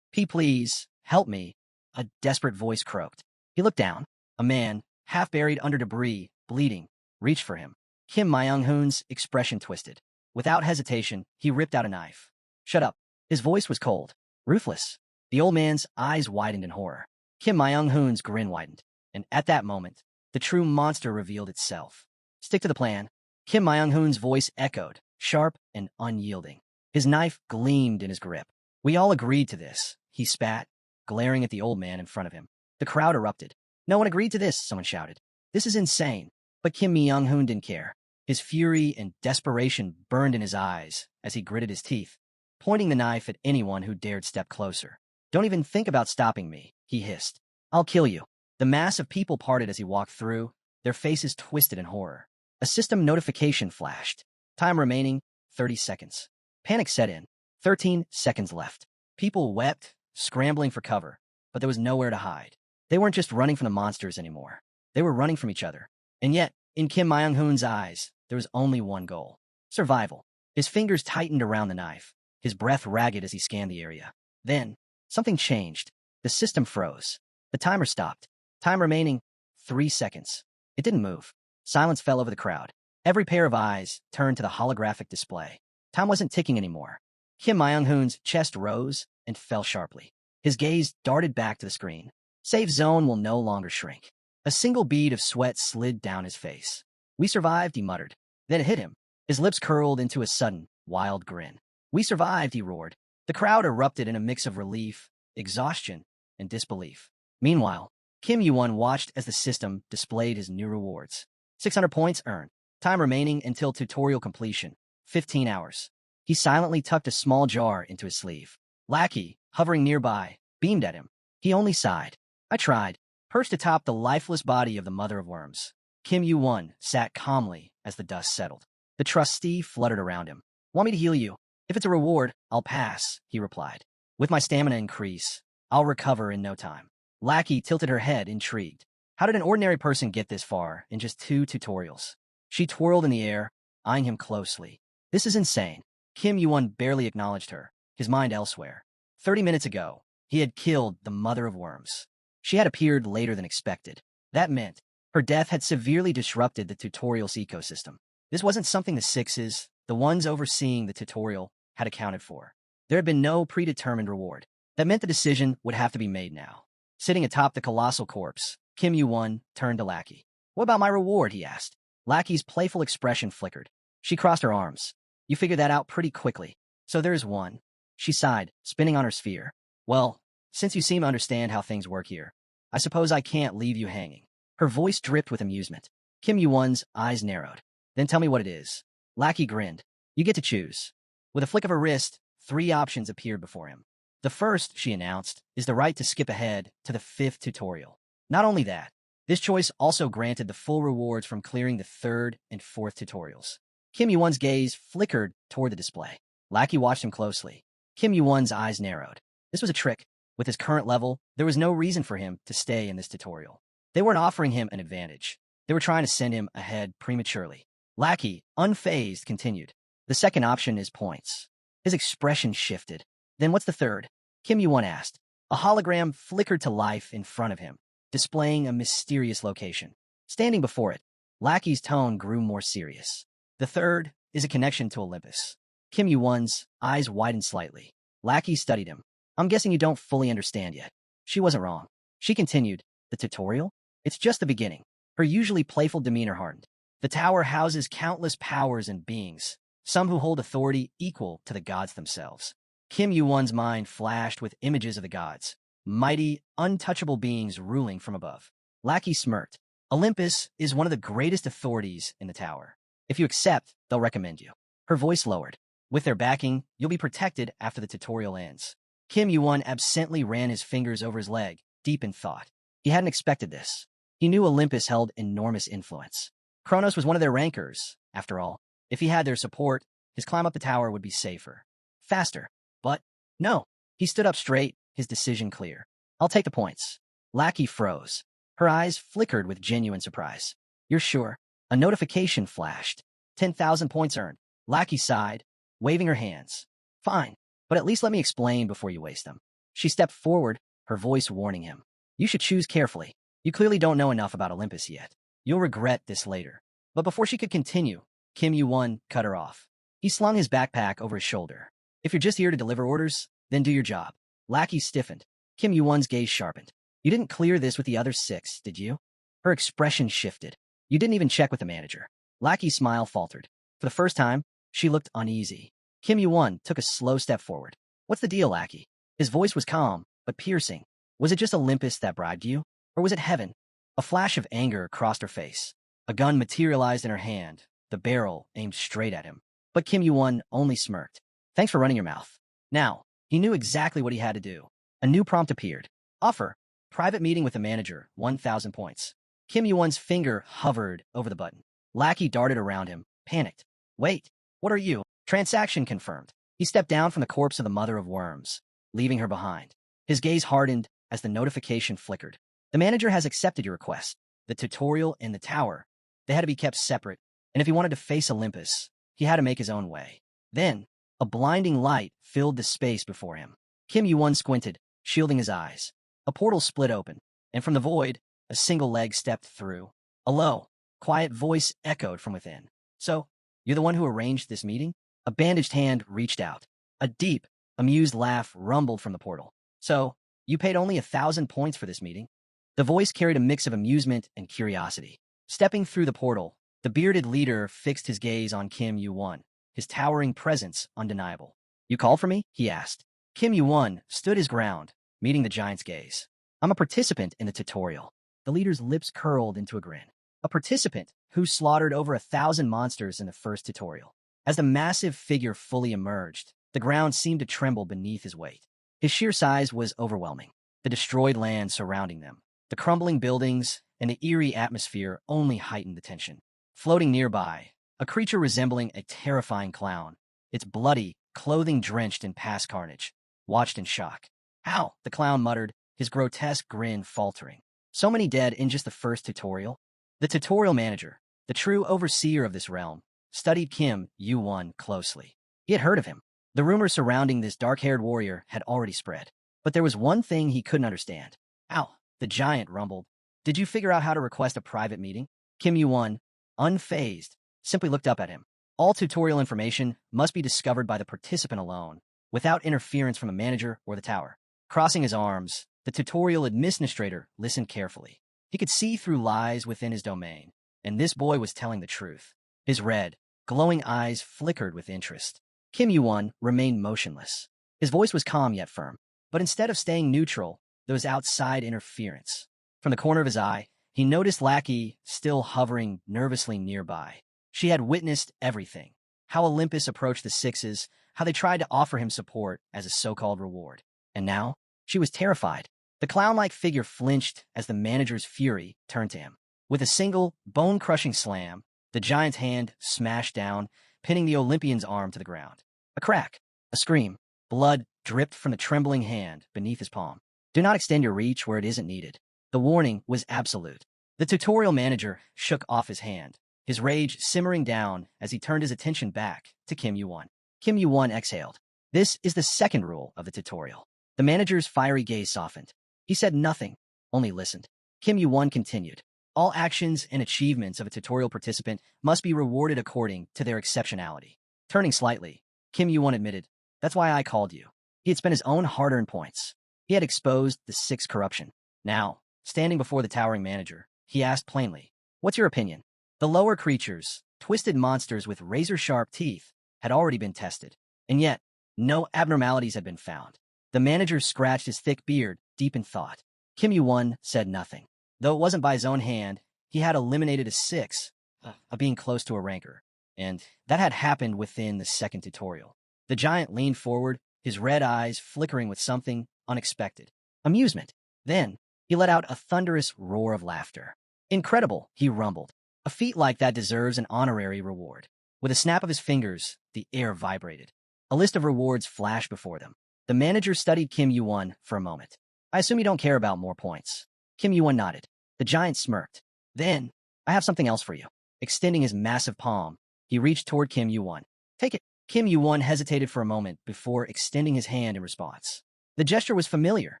Please, help me," a desperate voice croaked. He looked down. A man, half buried under debris, bleeding, reached for him. Kim Myung-hoon's expression twisted. Without hesitation, he ripped out a knife. "Shut up." His voice was cold, ruthless. The old man's eyes widened in horror. Kim Myung-hoon's grin widened, and at that moment, the true monster revealed itself. "Stick to the plan." Kim Myung-hoon's voice echoed, sharp and unyielding. His knife gleamed in his grip. "We all agreed to this," he spat, glaring at the old man in front of him. The crowd erupted. "No one agreed to this," someone shouted. "This is insane." But Kim Myung-hoon didn't care. His fury and desperation burned in his eyes as he gritted his teeth, pointing the knife at anyone who dared step closer. "Don't even think about stopping me," he hissed. "I'll kill you." The mass of people parted as he walked through, their faces twisted in horror. A system notification flashed. Time remaining, 30 seconds. Panic set in. 13 seconds left. People wept, scrambling for cover, but there was nowhere to hide. They weren't just running from the monsters anymore. They were running from each other. And yet, in Kim Myung-hoon's eyes, there was only one goal. Survival. His fingers tightened around the knife, his breath ragged as he scanned the area. Then, something changed. The system froze. The timer stopped. Time remaining, 3 seconds. It didn't move. Silence fell over the crowd. Every pair of eyes turned to the holographic display. Time wasn't ticking anymore. Kim Myung-hoon's chest rose and fell sharply. His gaze darted back to the screen. Safe zone will no longer shrink. A single bead of sweat slid down his face. "We survived," he muttered. Then it hit him. His lips curled into a sudden, wild grin. "We survived," he roared. The crowd erupted in a mix of relief, exhaustion, and disbelief. Meanwhile, Kim Yuan watched as the system displayed his new rewards. 600 points earned. Time remaining until tutorial completion. 15 hours. He silently tucked a small jar into his sleeve. Lackey, hovering nearby, beamed at him. He only sighed. "I tried." Perched atop the lifeless body of the mother of worms, Kim Yuan sat calmly as the dust settled. The trustee fluttered around him. "Want me to heal you? If it's a reward, I'll pass," he replied. "With my stamina increase, I'll recover in no time." Lackey tilted her head, intrigued. How did an ordinary person get this far in just 2 tutorials? She twirled in the air, eyeing him closely. "This is insane." Kim Yuan barely acknowledged her, his mind elsewhere. 30 minutes ago, he had killed the mother of worms. She had appeared later than expected. That meant her death had severely disrupted the tutorial's ecosystem. This wasn't something the Sixes, the ones overseeing the tutorial, had accounted for. There had been no predetermined reward. That meant the decision would have to be made now. Sitting atop the colossal corpse, Kim Yuan turned to Lackey. "What about my reward?" he asked. Lackey's playful expression flickered. She crossed her arms. "You figured that out pretty quickly. So there's one." She sighed, spinning on her sphere. "Well, since you seem to understand how things work here, I suppose I can't leave you hanging." Her voice dripped with amusement. Kim Yuan's eyes narrowed. "Then tell me what it is." Lackey grinned. "You get to choose." With a flick of her wrist, 3 options appeared before him. The first, she announced, is the right to skip ahead to the 5th tutorial. Not only that, this choice also granted the full rewards from clearing the 3rd and 4th tutorials. Kim Yuan's gaze flickered toward the display. Lackey watched him closely. Kim Yuan's eyes narrowed. This was a trick. With his current level, there was no reason for him to stay in this tutorial. They weren't offering him an advantage. They were trying to send him ahead prematurely. Lackey, unfazed, continued. The second option is points. His expression shifted. Then what's the third? Kim Yuan asked. A hologram flickered to life in front of him, displaying a mysterious location. Standing before it, Lackey's tone grew more serious. The third is a connection to Olympus. Kim Yuan's eyes widened slightly. Lackey studied him. I'm guessing you don't fully understand yet. She wasn't wrong. She continued. The tutorial? It's just the beginning. Her usually playful demeanor hardened. The tower houses countless powers and beings, some who hold authority equal to the gods themselves. Kim Yuan's mind flashed with images of the gods, mighty, untouchable beings ruling from above. Lackey smirked. Olympus is one of the greatest authorities in the tower. If you accept, they'll recommend you. Her voice lowered. With their backing, you'll be protected after the tutorial ends. Kim Yuan absently ran his fingers over his leg, deep in thought. He hadn't expected this. He knew Olympus held enormous influence. Kronos was one of their rankers, after all. If he had their support, his climb up the tower would be safer. Faster. But, no. He stood up straight, his decision clear. I'll take the points. Lackey froze. Her eyes flickered with genuine surprise. You're sure? A notification flashed. 10,000 points earned. Lackey sighed, waving her hands. Fine, but at least let me explain before you waste them. She stepped forward, her voice warning him. You should choose carefully. You clearly don't know enough about Olympus yet. You'll regret this later. But before she could continue, Kim Yuan cut her off. He slung his backpack over his shoulder. If you're just here to deliver orders, then do your job. Lackey stiffened. Kim Yuan's gaze sharpened. You didn't clear this with the other 6, did you? Her expression shifted. You didn't even check with the manager. Lackey's smile faltered. For the first time, she looked uneasy. Kim Yuan took a slow step forward. What's the deal, Lackey? His voice was calm, but piercing. Was it just Olympus that bribed you? Or was it heaven? A flash of anger crossed her face. A gun materialized in her hand, the barrel aimed straight at him. But Kim Yuan only smirked. Thanks for running your mouth. Now, he knew exactly what he had to do. A new prompt appeared. Offer. Private meeting with the manager, 1,000 points. Kim Yuan's finger hovered over the button. Lackey darted around him, panicked. Wait, what are you? Transaction confirmed. He stepped down from the corpse of the mother of worms, leaving her behind. His gaze hardened as the notification flickered. The manager has accepted your request. The tutorial and the tower, they had to be kept separate, and if he wanted to face Olympus, he had to make his own way. Then, a blinding light filled the space before him. Kim Yuan squinted, shielding his eyes. A portal split open, and from the void, a single leg stepped through. A low, quiet voice echoed from within. So, you're the one who arranged this meeting? A bandaged hand reached out. A deep, amused laugh rumbled from the portal. So, you paid only 1,000 points for this meeting? The voice carried a mix of amusement and curiosity. Stepping through the portal, the bearded leader fixed his gaze on Kim Yuan, his towering presence undeniable. You called for me? He asked. Kim Yuan stood his ground, meeting the giant's gaze. I'm a participant in the tutorial. The leader's lips curled into a grin. A participant who slaughtered over 1,000 monsters in the first tutorial. As the massive figure fully emerged, the ground seemed to tremble beneath his weight. His sheer size was overwhelming. The destroyed land surrounding them, the crumbling buildings, and the eerie atmosphere only heightened the tension. Floating nearby, a creature resembling a terrifying clown, its bloody, clothing drenched in past carnage, watched in shock. How? The clown muttered, his grotesque grin faltering. So many dead in just the first tutorial? The tutorial manager, the true overseer of this realm, studied Kim Yuan closely. He had heard of him. The rumors surrounding this dark-haired warrior had already spread. But there was one thing he couldn't understand. Ow, the giant rumbled. Did you figure out how to request a private meeting? Kim Yuan, unfazed, simply looked up at him. All tutorial information must be discovered by the participant alone, without interference from the manager or the tower. Crossing his arms, the tutorial administrator listened carefully. He could see through lies within his domain, and this boy was telling the truth. His red, glowing eyes flickered with interest. Kim Yuan remained motionless. His voice was calm yet firm, but instead of staying neutral, there was outside interference. From the corner of his eye, he noticed Lackey still hovering nervously nearby. She had witnessed everything. How Olympus approached the Sixes, how they tried to offer him support as a so-called reward. And now, she was terrified. The clown-like figure flinched as the manager's fury turned to him. With a single, bone-crushing slam, the giant's hand smashed down, pinning the Olympian's arm to the ground. A crack, a scream. Blood dripped from the trembling hand beneath his palm. Do not extend your reach where it isn't needed. The warning was absolute. The tutorial manager shook off his hand, his rage simmering down as he turned his attention back to Kim Yuan. Kim Yuan exhaled. This is the second rule of the tutorial. The manager's fiery gaze softened. He said nothing, only listened. Kim Yuan continued. All actions and achievements of a tutorial participant must be rewarded according to their exceptionality. Turning slightly, Kim Yuan admitted, that's why I called you. He had spent his own hard-earned points. He had exposed the sixth corruption. Now, standing before the towering manager, he asked plainly, what's your opinion? The lower creatures, twisted monsters with razor-sharp teeth, had already been tested, and yet, no abnormalities had been found. The manager scratched his thick beard, deep in thought. Kim Yuan said nothing. Though it wasn't by his own hand, he had eliminated a 6, of being close to a ranker, and that had happened within the second tutorial. The giant leaned forward, his red eyes flickering with something unexpected. Amusement. Then, he let out a thunderous roar of laughter. Incredible, he rumbled. A feat like that deserves an honorary reward. With a snap of his fingers, the air vibrated. A list of rewards flashed before them. The manager studied Kim Yuan for a moment. I assume you don't care about more points. Kim Yuan nodded. The giant smirked. Then, I have something else for you. Extending his massive palm, he reached toward Kim Yuan. Take it. Kim Yuan hesitated for a moment before extending his hand in response. The gesture was familiar,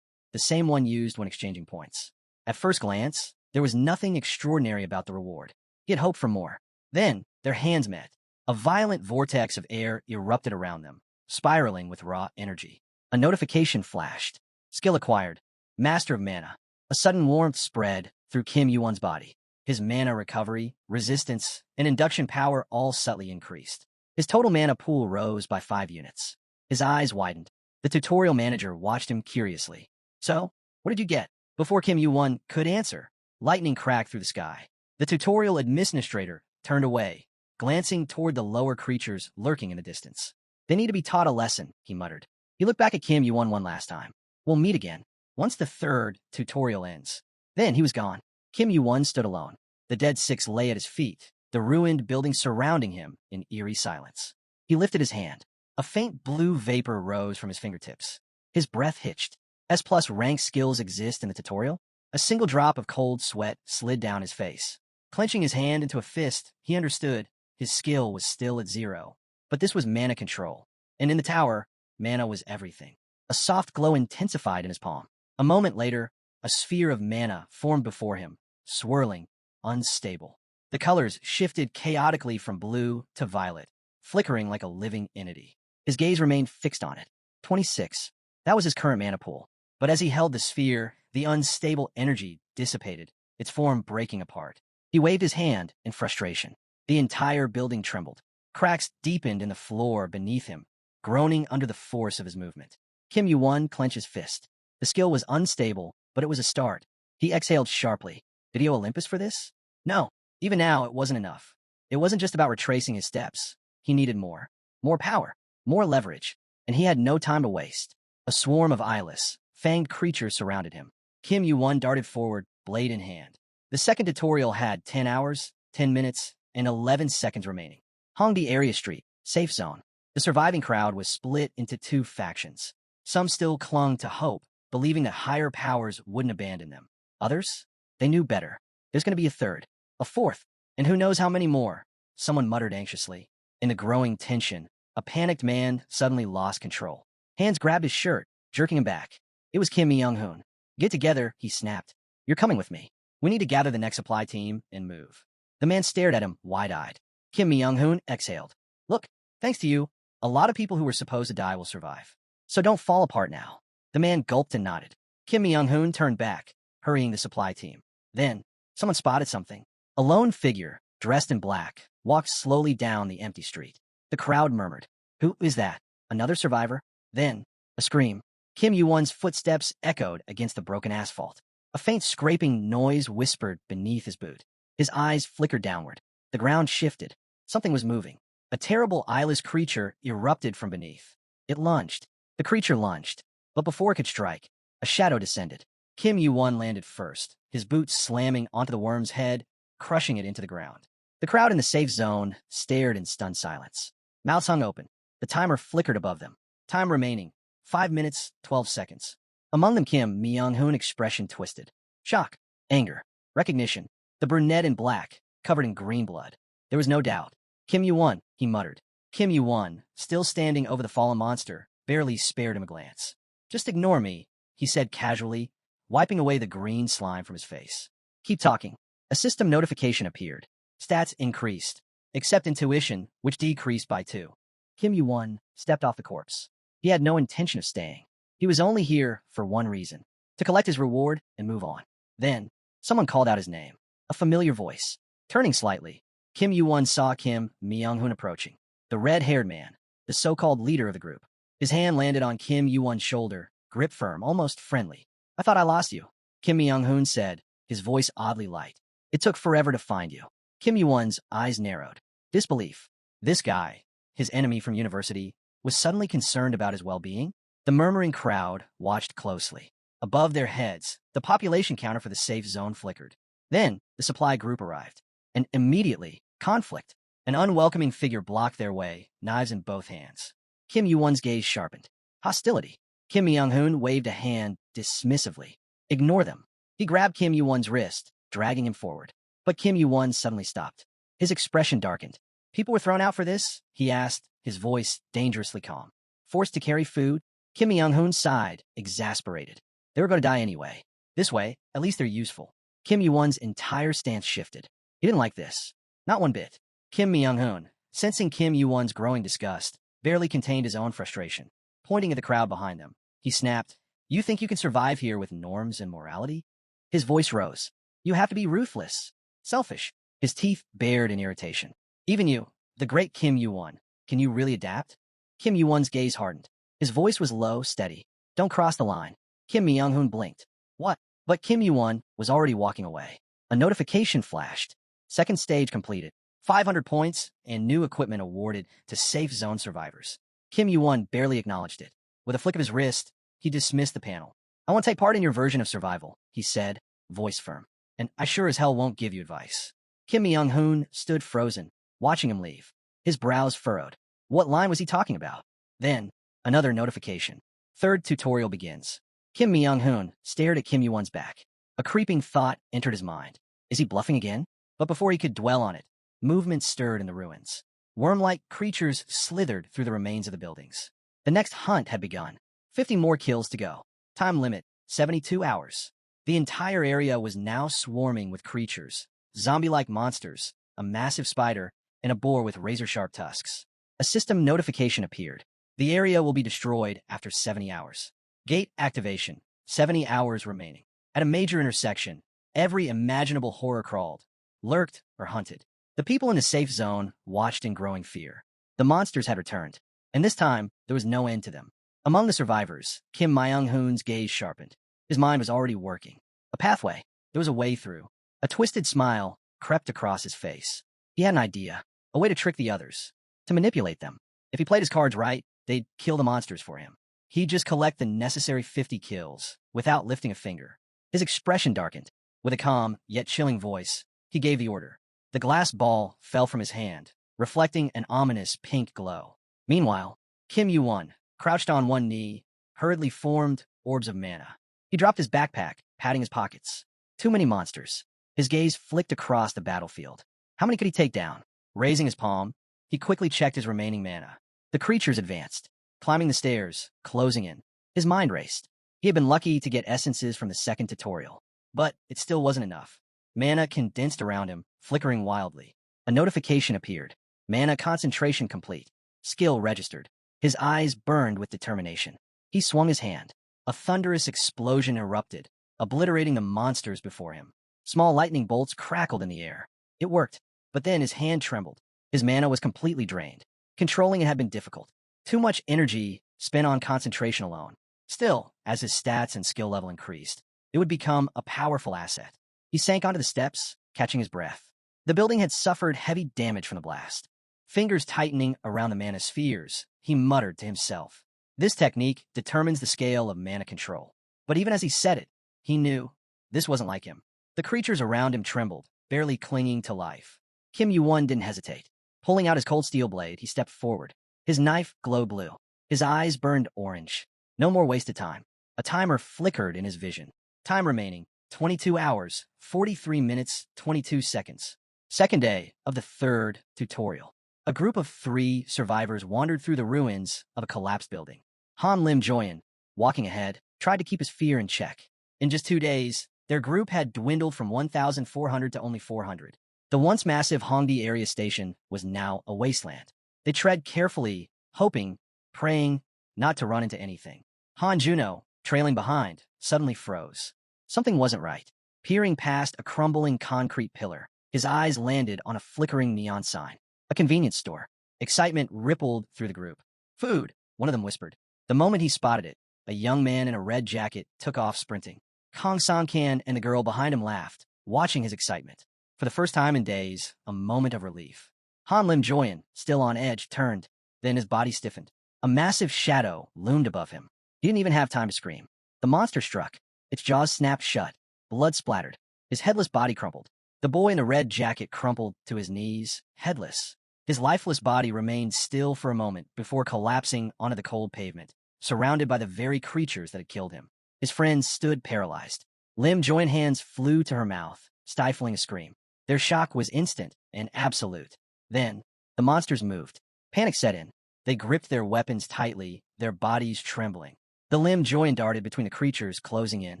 the same one used when exchanging points. At first glance, there was nothing extraordinary about the reward. He had hoped for more. Then, their hands met. A violent vortex of air erupted around them, spiraling with raw energy. A notification flashed. Skill acquired. Master of Mana. A sudden warmth spread through Kim Yuan's body. His mana recovery, resistance, and induction power all subtly increased. His total mana pool rose by 5 units. His eyes widened. The tutorial manager watched him curiously. So, what did you get? Before Kim Yuan could answer, lightning cracked through the sky. The tutorial administrator turned away, glancing toward the lower creatures lurking in the distance. They need to be taught a lesson, he muttered. He looked back at Kim Yuan one last time. We'll meet again, once the third tutorial ends. Then he was gone. Kim Yuan stood alone. The dead 6 lay at his feet, the ruined building surrounding him in eerie silence. He lifted his hand. A faint blue vapor rose from his fingertips. His breath hitched. S+ rank skills exist in the tutorial? A single drop of cold sweat slid down his face. Clenching his hand into a fist, he understood his skill was still at 0. But this was mana control. And in the tower, mana was everything. A soft glow intensified in his palm. A moment later, a sphere of mana formed before him, swirling, unstable. The colors shifted chaotically from blue to violet, flickering like a living entity. His gaze remained fixed on it. 26. That was his current mana pool. But as he held the sphere, the unstable energy dissipated, its form breaking apart. He waved his hand in frustration. The entire building trembled. Cracks deepened in the floor beneath him, groaning under the force of his movement. Kim Yuan clenched his fist. The skill was unstable, but it was a start. He exhaled sharply. Did he owe Olympus for this? No. Even now, it wasn't enough. It wasn't just about retracing his steps. He needed more. More power. More leverage. And he had no time to waste. A swarm of eyeless, fanged creatures surrounded him. Kim Yuan darted forward, blade in hand. The second tutorial had 10 hours, 10 minutes, and 11 seconds remaining. Hongbi Area Street, safe zone. The surviving crowd was split into 2 factions. Some still clung to hope, believing that higher powers wouldn't abandon them. Others? They knew better. There's going to be a third, a fourth, and who knows how many more, someone muttered anxiously. In the growing tension, a panicked man suddenly lost control. Hands grabbed his shirt, jerking him back. It was Kim Myung-hoon. Get together, he snapped. You're coming with me. We need to gather the next supply team and move. The man stared at him, wide-eyed. Kim Myung-hoon exhaled. Look, thanks to you, a lot of people who were supposed to die will survive. So don't fall apart now. The man gulped and nodded. Kim Myung-hoon turned back, hurrying the supply team. Then, someone spotted something. A lone figure, dressed in black, walked slowly down the empty street. The crowd murmured. Who is that? Another survivor? Then, a scream. Kim Yuan's footsteps echoed against the broken asphalt. A faint scraping noise whispered beneath his boot. His eyes flickered downward. The ground shifted. Something was moving. A terrible eyeless creature erupted from beneath. It lunged. The creature lunged. But before it could strike, a shadow descended. Kim Yuan landed first, his boots slamming onto the worm's head, crushing it into the ground. The crowd in the safe zone stared in stunned silence. Mouths hung open. The timer flickered above them. Time remaining, 5 minutes, 12 seconds. Among them, Kim Myung-hoon expression twisted. Shock, anger, recognition. The brunette in black, covered in green blood. There was no doubt. Kim Yuan, he muttered. Kim Yuan, still standing over the fallen monster, barely spared him a glance. Just ignore me, he said casually, wiping away the green slime from his face. Keep talking. A system notification appeared. Stats increased, except intuition, which decreased by 2. Kim Yuan stepped off the corpse. He had no intention of staying. He was only here for one reason, to collect his reward and move on. Then, someone called out his name, a familiar voice. Turning slightly, Kim Yuan saw Kim Myung-hoon approaching, the red-haired man, the so-called leader of the group. His hand landed on Kim Yuan's shoulder, grip firm, almost friendly. I thought I lost you, Kim Myung-hoon said, his voice oddly light. It took forever to find you. Kim Yuan's eyes narrowed. Disbelief. This guy, his enemy from university, was suddenly concerned about his well-being? The murmuring crowd watched closely. Above their heads, the population counter for the safe zone flickered. Then, the supply group arrived. And immediately, conflict. An unwelcoming figure blocked their way, knives in both hands. Kim Yuan's gaze sharpened. Hostility. Kim Myung-hoon waved a hand dismissively. Ignore them. He grabbed Kim Yuan's wrist, dragging him forward. But Kim Yuan suddenly stopped. His expression darkened. People were thrown out for this? He asked, his voice dangerously calm. Forced to carry food? Kim Myung-hoon sighed, exasperated. They were going to die anyway. This way, at least they're useful. Kim Yuan's entire stance shifted. He didn't like this. Not one bit. Kim Myung-hoon, sensing Kim Yuan's growing disgust, barely contained his own frustration. Pointing at the crowd behind them, he snapped, You think you can survive here with norms and morality? His voice rose. You have to be ruthless. Selfish. His teeth bared in irritation. Even you, the great Kim Yuan, can you really adapt? Kim Yuan's gaze hardened. His voice was low, steady. Don't cross the line. Kim Myung-hoon blinked. What? But Kim Yuan was already walking away. A notification flashed. Second stage completed. 500 points and new equipment awarded to safe zone survivors. Kim Yuan barely acknowledged it. With a flick of his wrist, he dismissed the panel. I won't take part in your version of survival, he said, voice firm. And I sure as hell won't give you advice. Kim Myung-hoon stood frozen, watching him leave. His brows furrowed. What line was he talking about? Then, another notification. Third tutorial begins. Kim Myung-hoon stared at Kim Yuan's back. A creeping thought entered his mind. Is he bluffing again? But before he could dwell on it, movement stirred in the ruins. Worm-like creatures slithered through the remains of the buildings. The next hunt had begun. 50 more kills to go. Time limit, 72 hours. The entire area was now swarming with creatures. Zombie-like monsters, a massive spider, and a boar with razor-sharp tusks. A system notification appeared. The area will be destroyed after 70 hours. Gate activation, 70 hours remaining. At a major intersection, every imaginable horror crawled, lurked, or hunted. The people in the safe zone watched in growing fear. The monsters had returned, and this time there was no end to them. Among the survivors, Kim Myung-hoon's gaze sharpened. His mind was already working. A pathway. There was a way through. A twisted smile crept across his face. He had an idea, a way to trick the others, to manipulate them. If he played his cards right, they'd kill the monsters for him. He'd just collect the necessary 50 kills without lifting a finger. His expression darkened. With a calm, yet chilling voice, he gave the order. The glass ball fell from his hand, reflecting an ominous pink glow. Meanwhile, Kim Yuan, crouched on one knee, hurriedly formed orbs of mana. He dropped his backpack, patting his pockets. Too many monsters. His gaze flicked across the battlefield. How many could he take down? Raising his palm, he quickly checked his remaining mana. The creatures advanced, climbing the stairs, closing in. His mind raced. He had been lucky to get essences from the second tutorial, but it still wasn't enough. Mana condensed around him, flickering wildly. A notification appeared. Mana concentration complete. Skill registered. His eyes burned with determination. He swung his hand. A thunderous explosion erupted, obliterating the monsters before him. Small lightning bolts crackled in the air. It worked, but then his hand trembled. His mana was completely drained. Controlling it had been difficult. Too much energy spent on concentration alone. Still, as his stats and skill level increased, it would become a powerful asset. He sank onto the steps, catching his breath. The building had suffered heavy damage from the blast. Fingers tightening around the mana spheres, he muttered to himself. This technique determines the scale of mana control. But even as he said it, he knew this wasn't like him. The creatures around him trembled, barely clinging to life. Kim Yuan didn't hesitate. Pulling out his cold steel blade, he stepped forward. His knife glowed blue. His eyes burned orange. No more wasted time. A timer flickered in his vision. Time remaining, 22 hours, 43 minutes, 22 seconds. Second day of the third tutorial. A group of 3 survivors wandered through the ruins of a collapsed building. Han Lim Joyan, walking ahead, tried to keep his fear in check. In just 2 days, their group had dwindled from 1,400 to only 400. The once massive Hongdae area station was now a wasteland. They tread carefully, hoping, praying, not to run into anything. Han Juno, trailing behind, suddenly froze. Something wasn't right. Peering past a crumbling concrete pillar, his eyes landed on a flickering neon sign. A convenience store. Excitement rippled through the group. Food, one of them whispered. The moment he spotted it, a young man in a red jacket took off sprinting. Kong San-kan and the girl behind him laughed, watching his excitement. For the first time in days, a moment of relief. Han Lim Joyan, still on edge, turned. Then his body stiffened. A massive shadow loomed above him. He didn't even have time to scream. The monster struck. Its jaws snapped shut. Blood splattered. His headless body crumpled. The boy in the red jacket crumpled to his knees, headless. His lifeless body remained still for a moment before collapsing onto the cold pavement, surrounded by the very creatures that had killed him. His friends stood paralyzed. Lim Joyan hands flew to her mouth, stifling a scream. Their shock was instant and absolute. Then, the monsters moved. Panic set in. They gripped their weapons tightly, their bodies trembling. The Lim Joyan darted between the creatures, closing in.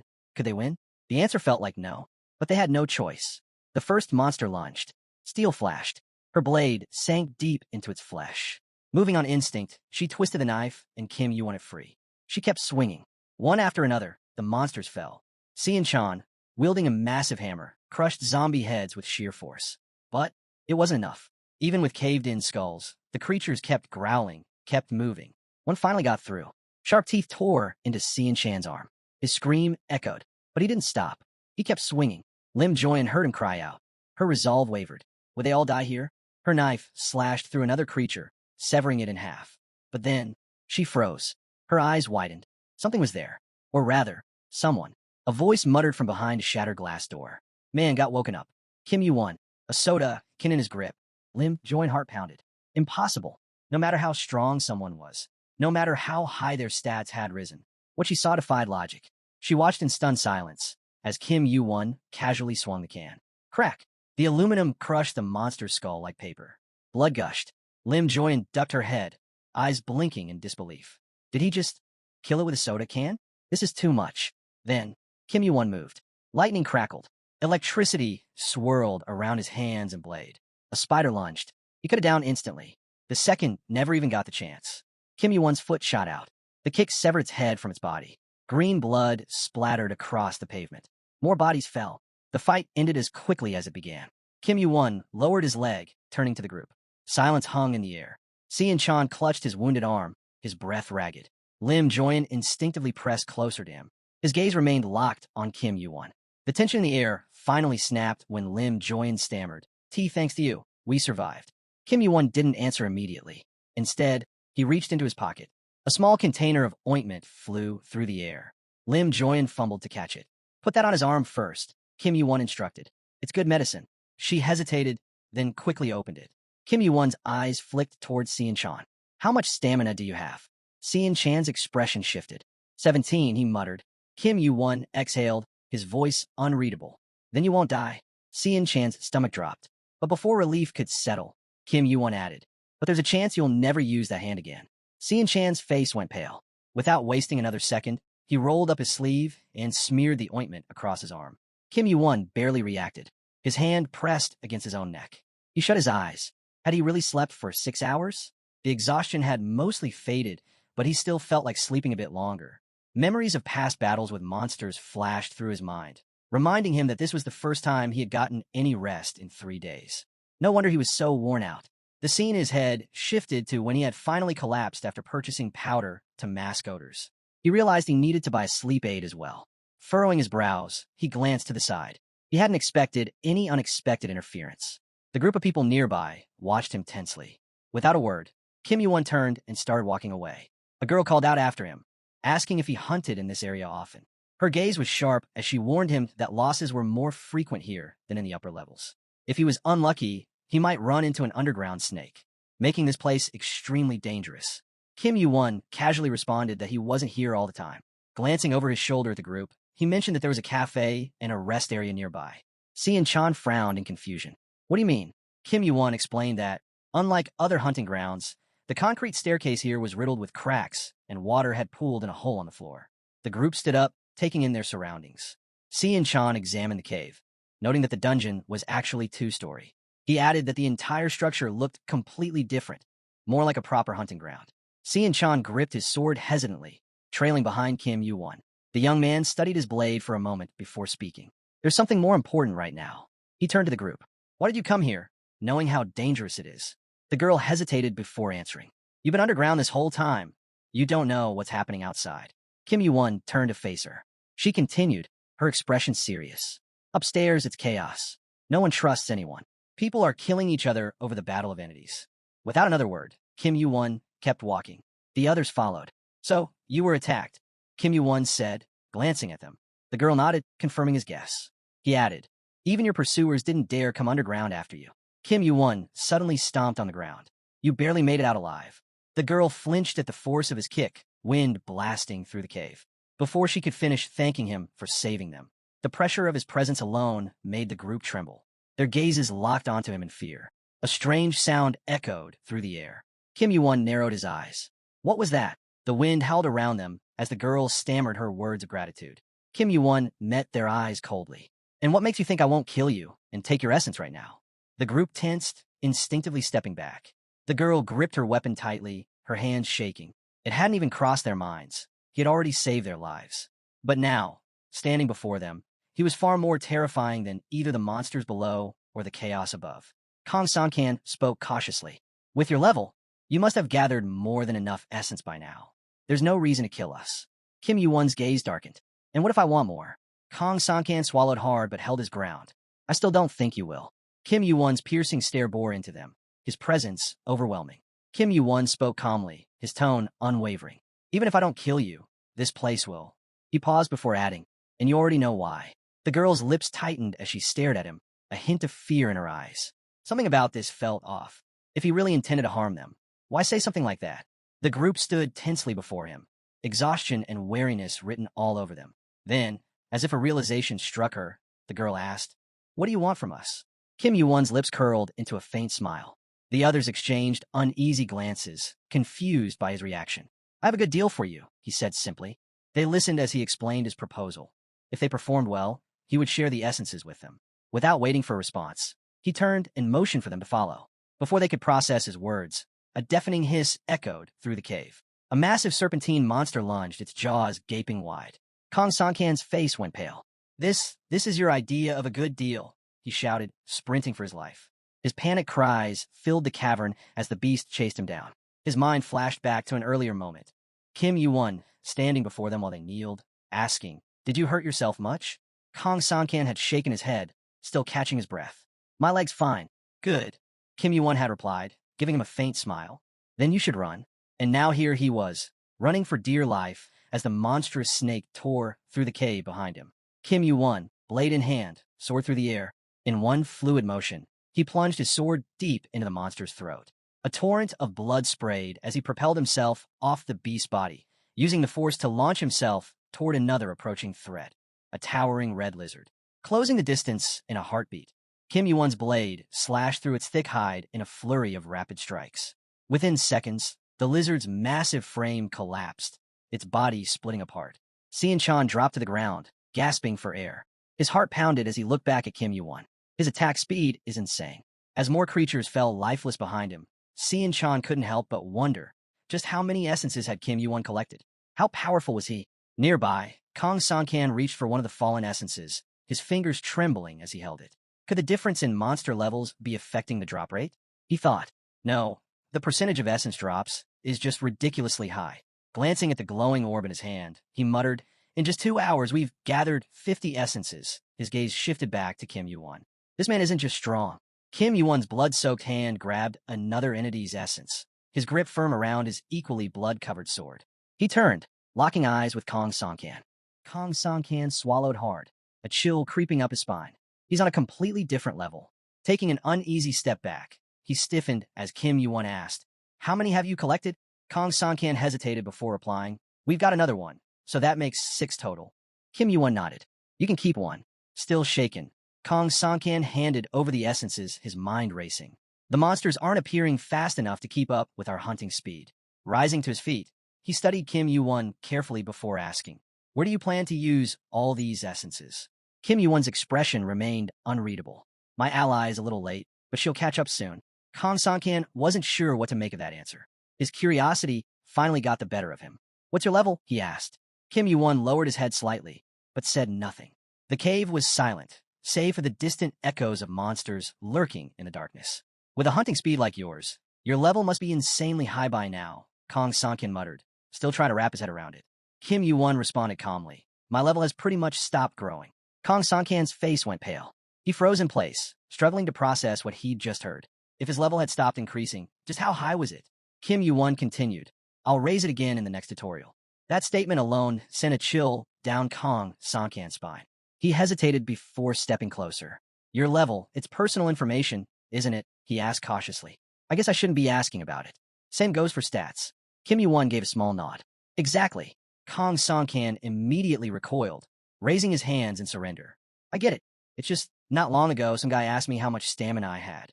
Could they win? The answer felt like no, but they had no choice. The first monster lunged. Steel flashed. Her blade sank deep into its flesh. Moving on instinct, she twisted the knife, and Kim Yuan it free. She kept swinging. One after another, the monsters fell. Sian Chan, wielding a massive hammer, crushed zombie heads with sheer force. But it wasn't enough. Even with caved-in skulls, the creatures kept growling, kept moving. One finally got through. Sharp teeth tore into Sian Chan's arm. His scream echoed, but he didn't stop. He kept swinging. Lim Joyan heard him cry out. Her resolve wavered. Would they all die here? Her knife slashed through another creature, severing it in half. But then, she froze. Her eyes widened. Something was there. Or rather, someone. A voice muttered from behind a shattered glass door. Man got woken up. Kim Yuan, a soda, kin in his grip. Lim Joyan heart pounded. Impossible. No matter how strong someone was. No matter how high their stats had risen. What she saw defied logic. She watched in stunned silence as Kim Yuan casually swung the can. Crack! The aluminum crushed the monster's skull like paper. Blood gushed. Lim Joyan ducked her head, eyes blinking in disbelief. Did he just kill it with a soda can? This is too much. Then, Kim Yuan moved. Lightning crackled. Electricity swirled around his hands and blade. A spider lunged. He cut it down instantly. The second never even got the chance. Kim Yuan's foot shot out. The kick severed its head from its body. Green blood splattered across the pavement. More bodies fell. The fight ended as quickly as it began. Kim Yuan lowered his leg, turning to the group. Silence hung in the air. Sian Chan clutched his wounded arm, his breath ragged. Lim Joyan instinctively pressed closer to him. His gaze remained locked on Kim Yuan. The tension in the air finally snapped when Lim Joyan stammered. Thanks to you, we survived. Kim Yuan didn't answer immediately. Instead, he reached into his pocket. A small container of ointment flew through the air. Lim Joyan fumbled to catch it. Put that on his arm first, Kim Yuan instructed. It's good medicine. She hesitated, then quickly opened it. Kim Yuan's eyes flicked towards Sian Chan. How much stamina do you have? Sian Chan's expression shifted. 17, he muttered. Kim Yuan exhaled, his voice unreadable. Then you won't die. Sian Chan's stomach dropped. But before relief could settle, Kim Yuan added, but there's a chance you'll never use that hand again. Sian Chan's face went pale. Without wasting another second, he rolled up his sleeve and smeared the ointment across his arm. Kim Yuan barely reacted. His hand pressed against his own neck. He shut his eyes. Had he really slept for 6 hours? The exhaustion had mostly faded, but he still felt like sleeping a bit longer. Memories of past battles with monsters flashed through his mind, reminding him that this was the first time he had gotten any rest in 3 days. No wonder he was so worn out. The scene in his head shifted to when he had finally collapsed after purchasing powder to mask odors. He realized he needed to buy a sleep aid as well. Furrowing his brows, he glanced to the side. He hadn't expected any unexpected interference. The group of people nearby watched him tensely. Without a word, Kim Yuan turned and started walking away. A girl called out after him, asking if he hunted in this area often. Her gaze was sharp as she warned him that losses were more frequent here than in the upper levels. If he was unlucky, he might run into an underground snake. making this place extremely dangerous. Kim Yuan casually responded that he wasn't here all the time. Glancing over his shoulder at the group, he mentioned that there was a cafe and a rest area nearby. Si Chan frowned in confusion. What do you mean? Kim Yuan explained that, unlike other hunting grounds, the concrete staircase here was riddled with cracks, and water had pooled in a hole on the floor. The group stood up, taking in their surroundings. Si Chan examined the cave, noting that the dungeon was actually two-story. He added that the entire structure looked completely different, more like a proper hunting ground. Si Chan gripped his sword hesitantly, trailing behind Kim Yuan. The young man studied his blade for a moment before speaking. There's something more important right now. He turned to the group. Why did you come here, knowing how dangerous it is? The girl hesitated before answering. You've been underground this whole time. You don't know what's happening outside. Kim Yuan turned to face her. She continued, her expression serious. Upstairs, it's chaos. No one trusts anyone. People are killing each other over the battle of entities. Without another word, Kim Yuan kept walking. The others followed. So, you were attacked, Kim Yuan said, glancing at them. The girl nodded, confirming his guess. He added, even your pursuers didn't dare come underground after you. Kim Yuan suddenly stomped on the ground. You barely made it out alive. The girl flinched at the force of his kick, wind blasting through the cave. Before she could finish thanking him for saving them, the pressure of his presence alone made the group tremble. Their gazes locked onto him in fear. A strange sound echoed through the air. Kim Yuan narrowed his eyes. What was that? The wind howled around them as the girl stammered her words of gratitude. Kim Yuan met their eyes coldly. And what makes you think I won't kill you and take your essence right now? The group tensed, instinctively stepping back. The girl gripped her weapon tightly, her hands shaking. It hadn't even crossed their minds. He had already saved their lives. But now, standing before them, he was far more terrifying than either the monsters below or the chaos above. Kong Sankan spoke cautiously. With your level, you must have gathered more than enough essence by now. There's no reason to kill us. Kim Yuan's gaze darkened. And what if I want more? Kong Sankan swallowed hard but held his ground. I still don't think you will. Kim Yuan's piercing stare bore into them, his presence overwhelming. Kim Yuan spoke calmly, his tone unwavering. Even if I don't kill you, this place will. He paused before adding, and you already know why. The girl's lips tightened as she stared at him, a hint of fear in her eyes. Something about this felt off. If he really intended to harm them, why say something like that? The group stood tensely before him, exhaustion and wariness written all over them. Then, as if a realization struck her, the girl asked, what do you want from us? Kim Yuan's lips curled into a faint smile. The others exchanged uneasy glances, confused by his reaction. I have a good deal for you, he said simply. They listened as he explained his proposal. If they performed well, he would share the essences with them. Without waiting for a response, he turned and motioned for them to follow. Before they could process his words, a deafening hiss echoed through the cave. A massive serpentine monster lunged, its jaws gaping wide. Kong Sankan's face went pale. This is your idea of a good deal, he shouted, sprinting for his life. His panic cries filled the cavern as the beast chased him down. His mind flashed back to an earlier moment. Kim Yuan, standing before them while they kneeled, asking, did you hurt yourself much? Kong Sankan had shaken his head, still catching his breath. My leg's fine. Good. Kim Yuan had replied, giving him a faint smile. Then you should run. And now here he was, running for dear life as the monstrous snake tore through the cave behind him. Kim Yuan, blade in hand, soared through the air. In one fluid motion, he plunged his sword deep into the monster's throat. A torrent of blood sprayed as he propelled himself off the beast's body, using the force to launch himself toward another approaching threat, a towering red lizard. Closing the distance in a heartbeat, Kim Yuan's blade slashed through its thick hide in a flurry of rapid strikes. Within seconds, the lizard's massive frame collapsed, its body splitting apart. Si Chan dropped to the ground, gasping for air. His heart pounded as he looked back at Kim Yuan. His attack speed is insane. As more creatures fell lifeless behind him, Si Chan couldn't help but wonder just how many essences had Kim Yuan collected. How powerful was he? Nearby, Kong Sankan reached for one of the fallen essences, his fingers trembling as he held it. Could the difference in monster levels be affecting the drop rate? He thought. No, the percentage of essence drops is just ridiculously high. Glancing at the glowing orb in his hand, he muttered, in just 2 hours, we've gathered 50 essences. His gaze shifted back to Kim Yuan. This man isn't just strong. Kim Yuan's blood-soaked hand grabbed another entity's essence, his grip firm around his equally blood-covered sword. He turned, locking eyes with Kong Sankan. Kong Sankan swallowed hard, a chill creeping up his spine. He's on a completely different level. Taking an uneasy step back, He stiffened as Kim Yuan asked, "How many have you collected?" Kong Sankan hesitated before replying, "We've got another one, so that makes 6 total." Kim Yuan nodded. "You can keep one." Still shaken, Kong Sankan handed over the essences, his mind racing. The monsters aren't appearing fast enough to keep up with our hunting speed. Rising to his feet, he studied Kim Yuan carefully before asking, "Where do you plan to use all these essences?" Kim Yuan's expression remained unreadable. "My ally is a little late, but she'll catch up soon." Kong Sankan wasn't sure what to make of that answer. His curiosity finally got the better of him. "What's your level?" he asked. Kim Yuan lowered his head slightly, but said nothing. The cave was silent, save for the distant echoes of monsters lurking in the darkness. "With a hunting speed like yours, your level must be insanely high by now," Kong Sankan muttered, still trying to wrap his head around it. Kim Yuan responded calmly, "My level has pretty much stopped growing." Kong Sankan's face went pale. He froze in place, struggling to process what he'd just heard. If his level had stopped increasing, just how high was it? Kim Yuan continued, "I'll raise it again in the next tutorial." That statement alone sent a chill down Kong Sankan's spine. He hesitated before stepping closer. "Your level, it's personal information, isn't it?" he asked cautiously. "I guess I shouldn't be asking about it." "Same goes for stats." Kim Yuan gave a small nod. "Exactly." Kong Sankan immediately recoiled, raising his hands in surrender. "I get it. It's just, not long ago, some guy asked me how much stamina I had."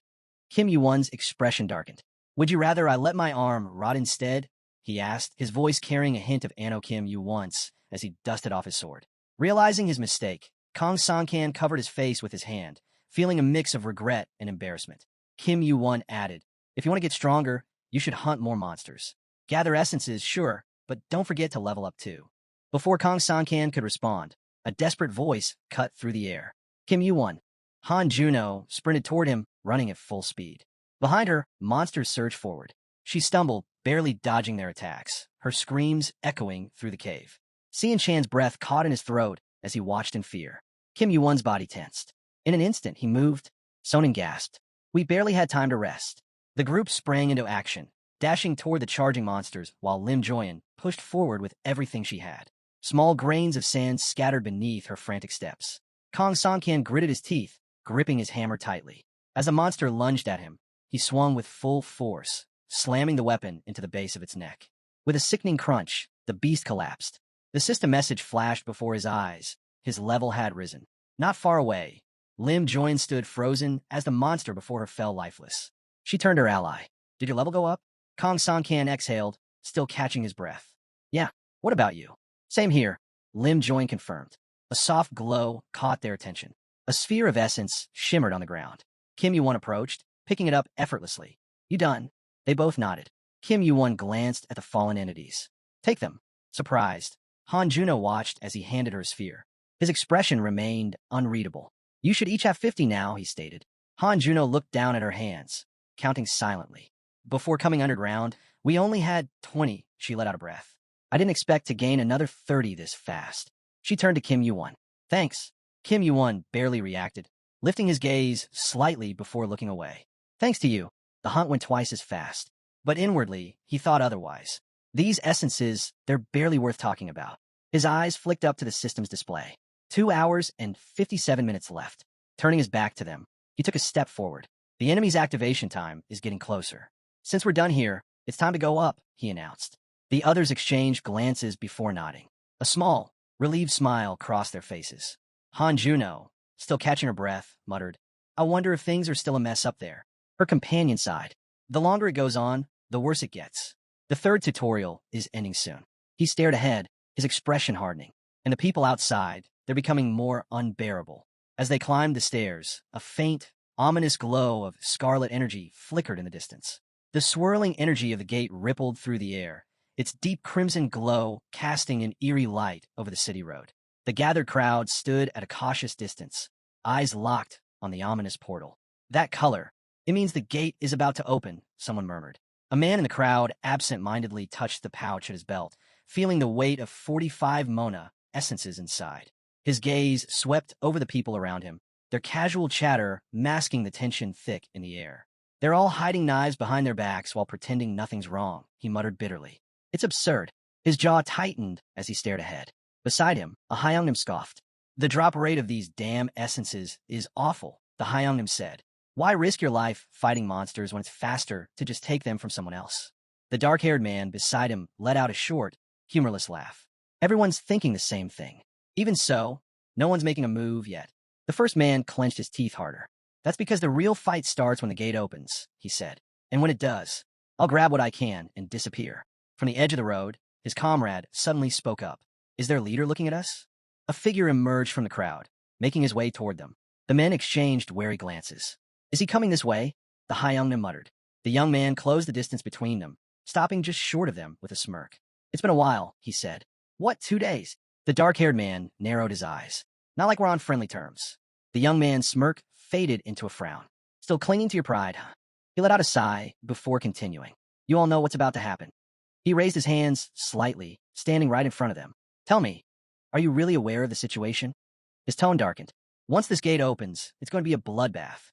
Kim Yuan's expression darkened. "Would you rather I let my arm rot instead?" he asked, his voice carrying a hint of Anno Kim Yuan's as he dusted off his sword. Realizing his mistake, Kong Sankan covered his face with his hand, feeling a mix of regret and embarrassment. Kim Yuan added, "If you want to get stronger, you should hunt more monsters. Gather essences, sure, but don't forget to level up too." Before Kong Sankan could respond, a desperate voice cut through the air. "Kim Yuan." Han Juno sprinted toward him, running at full speed. Behind her, monsters surged forward. She stumbled, barely dodging their attacks, her screams echoing through the cave. Xian Chan's breath caught in his throat as he watched in fear. Kim Yuan's body tensed. In an instant, he moved. Sonnen gasped. "We barely had time to rest." The group sprang into action, dashing toward the charging monsters while Lim Joyan pushed forward with everything she had. Small grains of sand scattered beneath her frantic steps. Kong Sankan gritted his teeth, gripping his hammer tightly. As the monster lunged at him, he swung with full force, slamming the weapon into the base of its neck. With a sickening crunch, the beast collapsed. The system message flashed before his eyes. His level had risen. Not far away, Lim Joyan stood frozen as the monster before her fell lifeless. She turned to her ally. "Did your level go up?" Kong Sankan exhaled, still catching his breath. "Yeah, what about you?" "Same here," Lim Joyan confirmed. A soft glow caught their attention. A sphere of essence shimmered on the ground. Kim Yuan approached, picking it up effortlessly. "You done?" They both nodded. Kim Yuan glanced at the fallen entities. "Take them." Surprised, Han Juno watched as he handed her a sphere. His expression remained unreadable. "You should each have 50 now," he stated. Han Juno looked down at her hands, counting silently. "Before coming underground, we only had 20, she let out a breath. "I didn't expect to gain another 30 this fast." She turned to Kim Yuan. "Thanks." Kim Yuan barely reacted, lifting his gaze slightly before looking away. "Thanks to you, the hunt went twice as fast." But inwardly, he thought otherwise. These essences, they're barely worth talking about. His eyes flicked up to the system's display. 2 hours and 57 minutes left. Turning his back to them, he took a step forward. "The enemy's activation time is getting closer. Since we're done here, it's time to go up," he announced. The others exchanged glances before nodding. A small, relieved smile crossed their faces. Han Juno, still catching her breath, muttered, "I wonder if things are still a mess up there." Her companion sighed. "The longer it goes on, the worse it gets. The 3rd tutorial is ending soon." He stared ahead, his expression hardening. And the people outside, they're becoming more unbearable. As they climbed the stairs, a faint, ominous glow of scarlet energy flickered in the distance. The swirling energy of the gate rippled through the air, its deep crimson glow casting an eerie light over the city road. The gathered crowd stood at a cautious distance, eyes locked on the ominous portal. "That color, it means the gate is about to open," someone murmured. A man in the crowd absent-mindedly touched the pouch at his belt, feeling the weight of 45 Mona essences inside. His gaze swept over the people around him, their casual chatter masking the tension thick in the air. "They're all hiding knives behind their backs while pretending nothing's wrong," he muttered bitterly. "It's absurd." His jaw tightened as he stared ahead. Beside him, a Hyungnim scoffed. "The drop rate of these damn essences is awful," the Hyungnim said. Why risk your life fighting monsters when it's faster to just take them from someone else? The dark-haired man beside him let out a short, humorless laugh. Everyone's thinking the same thing. Even so, no one's making a move yet. The first man clenched his teeth harder. That's because the real fight starts when the gate opens, he said. And when it does, I'll grab what I can and disappear. From the edge of the road, his comrade suddenly spoke up. Is their leader looking at us? A figure emerged from the crowd, making his way toward them. The men exchanged wary glances. Is he coming this way? The Hyungna muttered. The young man closed the distance between them, stopping just short of them with a smirk. It's been a while, he said. What, 2 days? The dark-haired man narrowed his eyes. Not like we're on friendly terms. The young man's smirk faded into a frown. Still clinging to your pride, huh? He let out a sigh before continuing. You all know what's about to happen. He raised his hands slightly, standing right in front of them. Tell me, are you really aware of the situation? His tone darkened. Once this gate opens, it's going to be a bloodbath.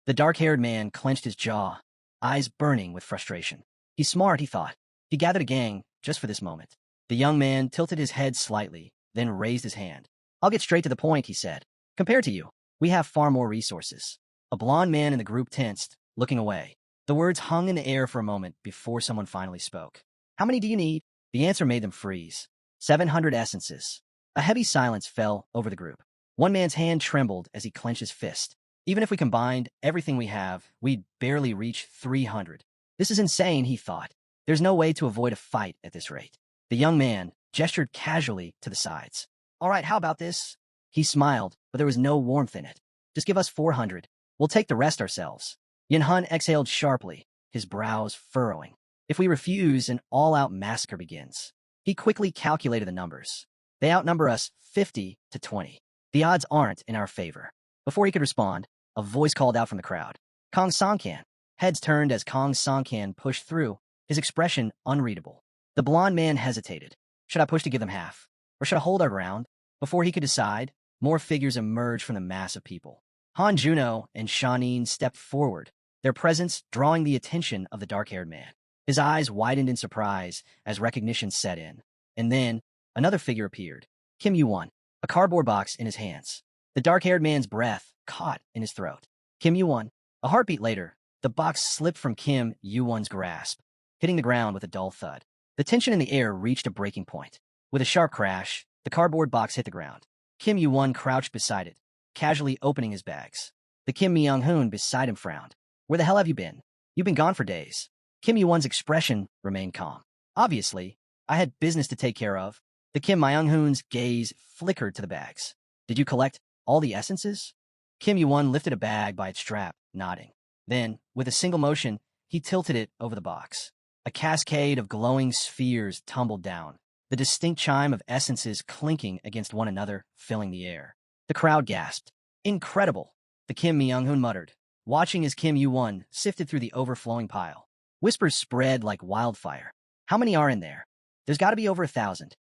The dark-haired man clenched his jaw, eyes burning with frustration. He's smart, he thought. He gathered a gang just for this moment. The young man tilted his head slightly, then raised his hand. I'll get straight to the point, he said. Compared to you, we have far more resources. A blond man in the group tensed, looking away. The words hung in the air for a moment before someone finally spoke. How many do you need? The answer made them freeze. 700 essences. A heavy silence fell over the group. One man's hand trembled as he clenched his fist. Even if we combined everything we have, we'd barely reach 300. This is insane, he thought. There's no way to avoid a fight at this rate. The young man gestured casually to the sides. All right, how about this? He smiled, but there was no warmth in it. Just give us 400. We'll take the rest ourselves. Yunhun exhaled sharply, his brows furrowing. If we refuse, an all-out massacre begins. He quickly calculated the numbers. They outnumber us 50 to 20. The odds aren't in our favor. Before he could respond, a voice called out from the crowd. Kong Songkan. Heads turned as Kong Songkan pushed through, his expression unreadable. The blond man hesitated. Should I push to give them half? Or should I hold our ground? Before he could decide, more figures emerged from the mass of people. Han Juno and Shanin stepped forward, their presence drawing the attention of the dark-haired man. His eyes widened in surprise as recognition set in. And then, another figure appeared. Kim Yuan, a cardboard box in his hands. The dark-haired man's breath caught in his throat. Kim Yuan. A heartbeat later, the box slipped from Kim Yuan's grasp, hitting the ground with a dull thud. The tension in the air reached a breaking point. With a sharp crash, the cardboard box hit the ground. Kim Yuan crouched beside it, casually opening his bags. The Kim Myung-hoon beside him frowned. Where the hell have you been? You've been gone for days. Kim Yuan's expression remained calm. Obviously, I had business to take care of. The Kim Myung-hoon's gaze flickered to the bags. Did you collect all the essences? Kim Yuan lifted a bag by its strap, nodding. Then, with a single motion, he tilted it over the box. A cascade of glowing spheres tumbled down, the distinct chime of essences clinking against one another, filling the air. The crowd gasped. Incredible, the Kim Myung-hoon muttered, watching as Kim Yuan sifted through the overflowing pile. Whispers spread like wildfire. How many are in there? There's got to be over 1,000.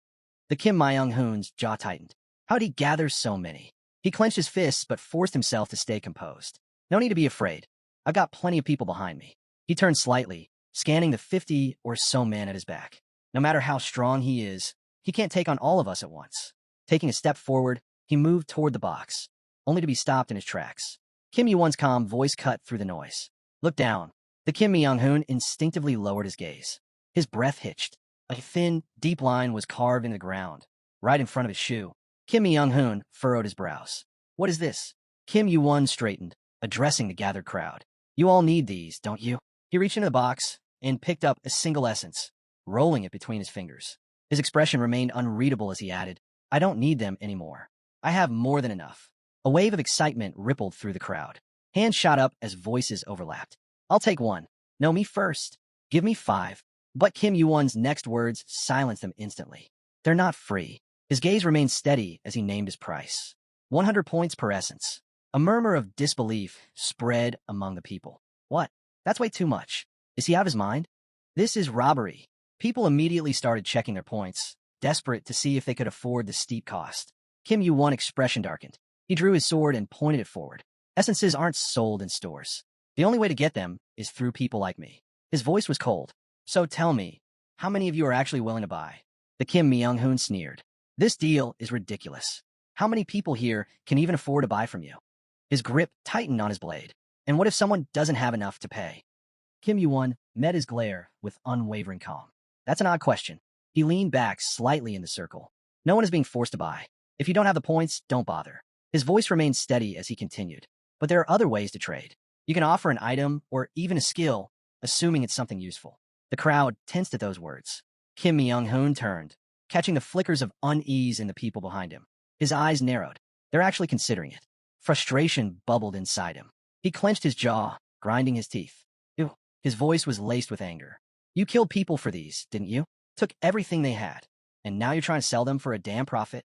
The Kim Myung-hoon's jaw tightened. How'd he gather so many? He clenched his fists but forced himself to stay composed. No need to be afraid. I've got plenty of people behind me. He turned slightly, scanning the 50 or so men at his back. No matter how strong he is, he can't take on all of us at once. Taking a step forward, he moved toward the box, only to be stopped in his tracks. Kim Yuan's calm voice cut through the noise. Look down. The Kim Myung-hoon instinctively lowered his gaze. His breath hitched. A thin, deep line was carved in the ground, right in front of his shoe. Kim Myung-hoon furrowed his brows. What is this? Kim Yuan straightened, addressing the gathered crowd. You all need these, don't you? He reached into the box and picked up a single essence, rolling it between his fingers. His expression remained unreadable as he added, I don't need them anymore. I have more than enough. A wave of excitement rippled through the crowd. Hands shot up as voices overlapped. I'll take one. No, me first. Give me 5. But Kim Yuan's next words silenced them instantly. They're not free. His gaze remained steady as he named his price. 100 points per essence. A murmur of disbelief spread among the people. What? That's way too much. Is he out of his mind? This is robbery. People immediately started checking their points, desperate to see if they could afford the steep cost. Kim Yuan expression darkened. He drew his sword and pointed it forward. Essences aren't sold in stores. The only way to get them is through people like me. His voice was cold. So tell me, how many of you are actually willing to buy? The Kim Myung-hoon sneered. This deal is ridiculous. How many people here can even afford to buy from you? His grip tightened on his blade. And what if someone doesn't have enough to pay? Kim Yuan met his glare with unwavering calm. That's an odd question. He leaned back slightly in the circle. No one is being forced to buy. If you don't have the points, don't bother. His voice remained steady as he continued. But there are other ways to trade. You can offer an item or even a skill, assuming it's something useful. The crowd tensed at those words. Kim Myung-hoon turned, catching the flickers of unease in the people behind him. His eyes narrowed. They're actually considering it. Frustration bubbled inside him. He clenched his jaw, grinding his teeth. Ew. His voice was laced with anger. You killed people for these, didn't you? Took everything they had, and now you're trying to sell them for a damn profit?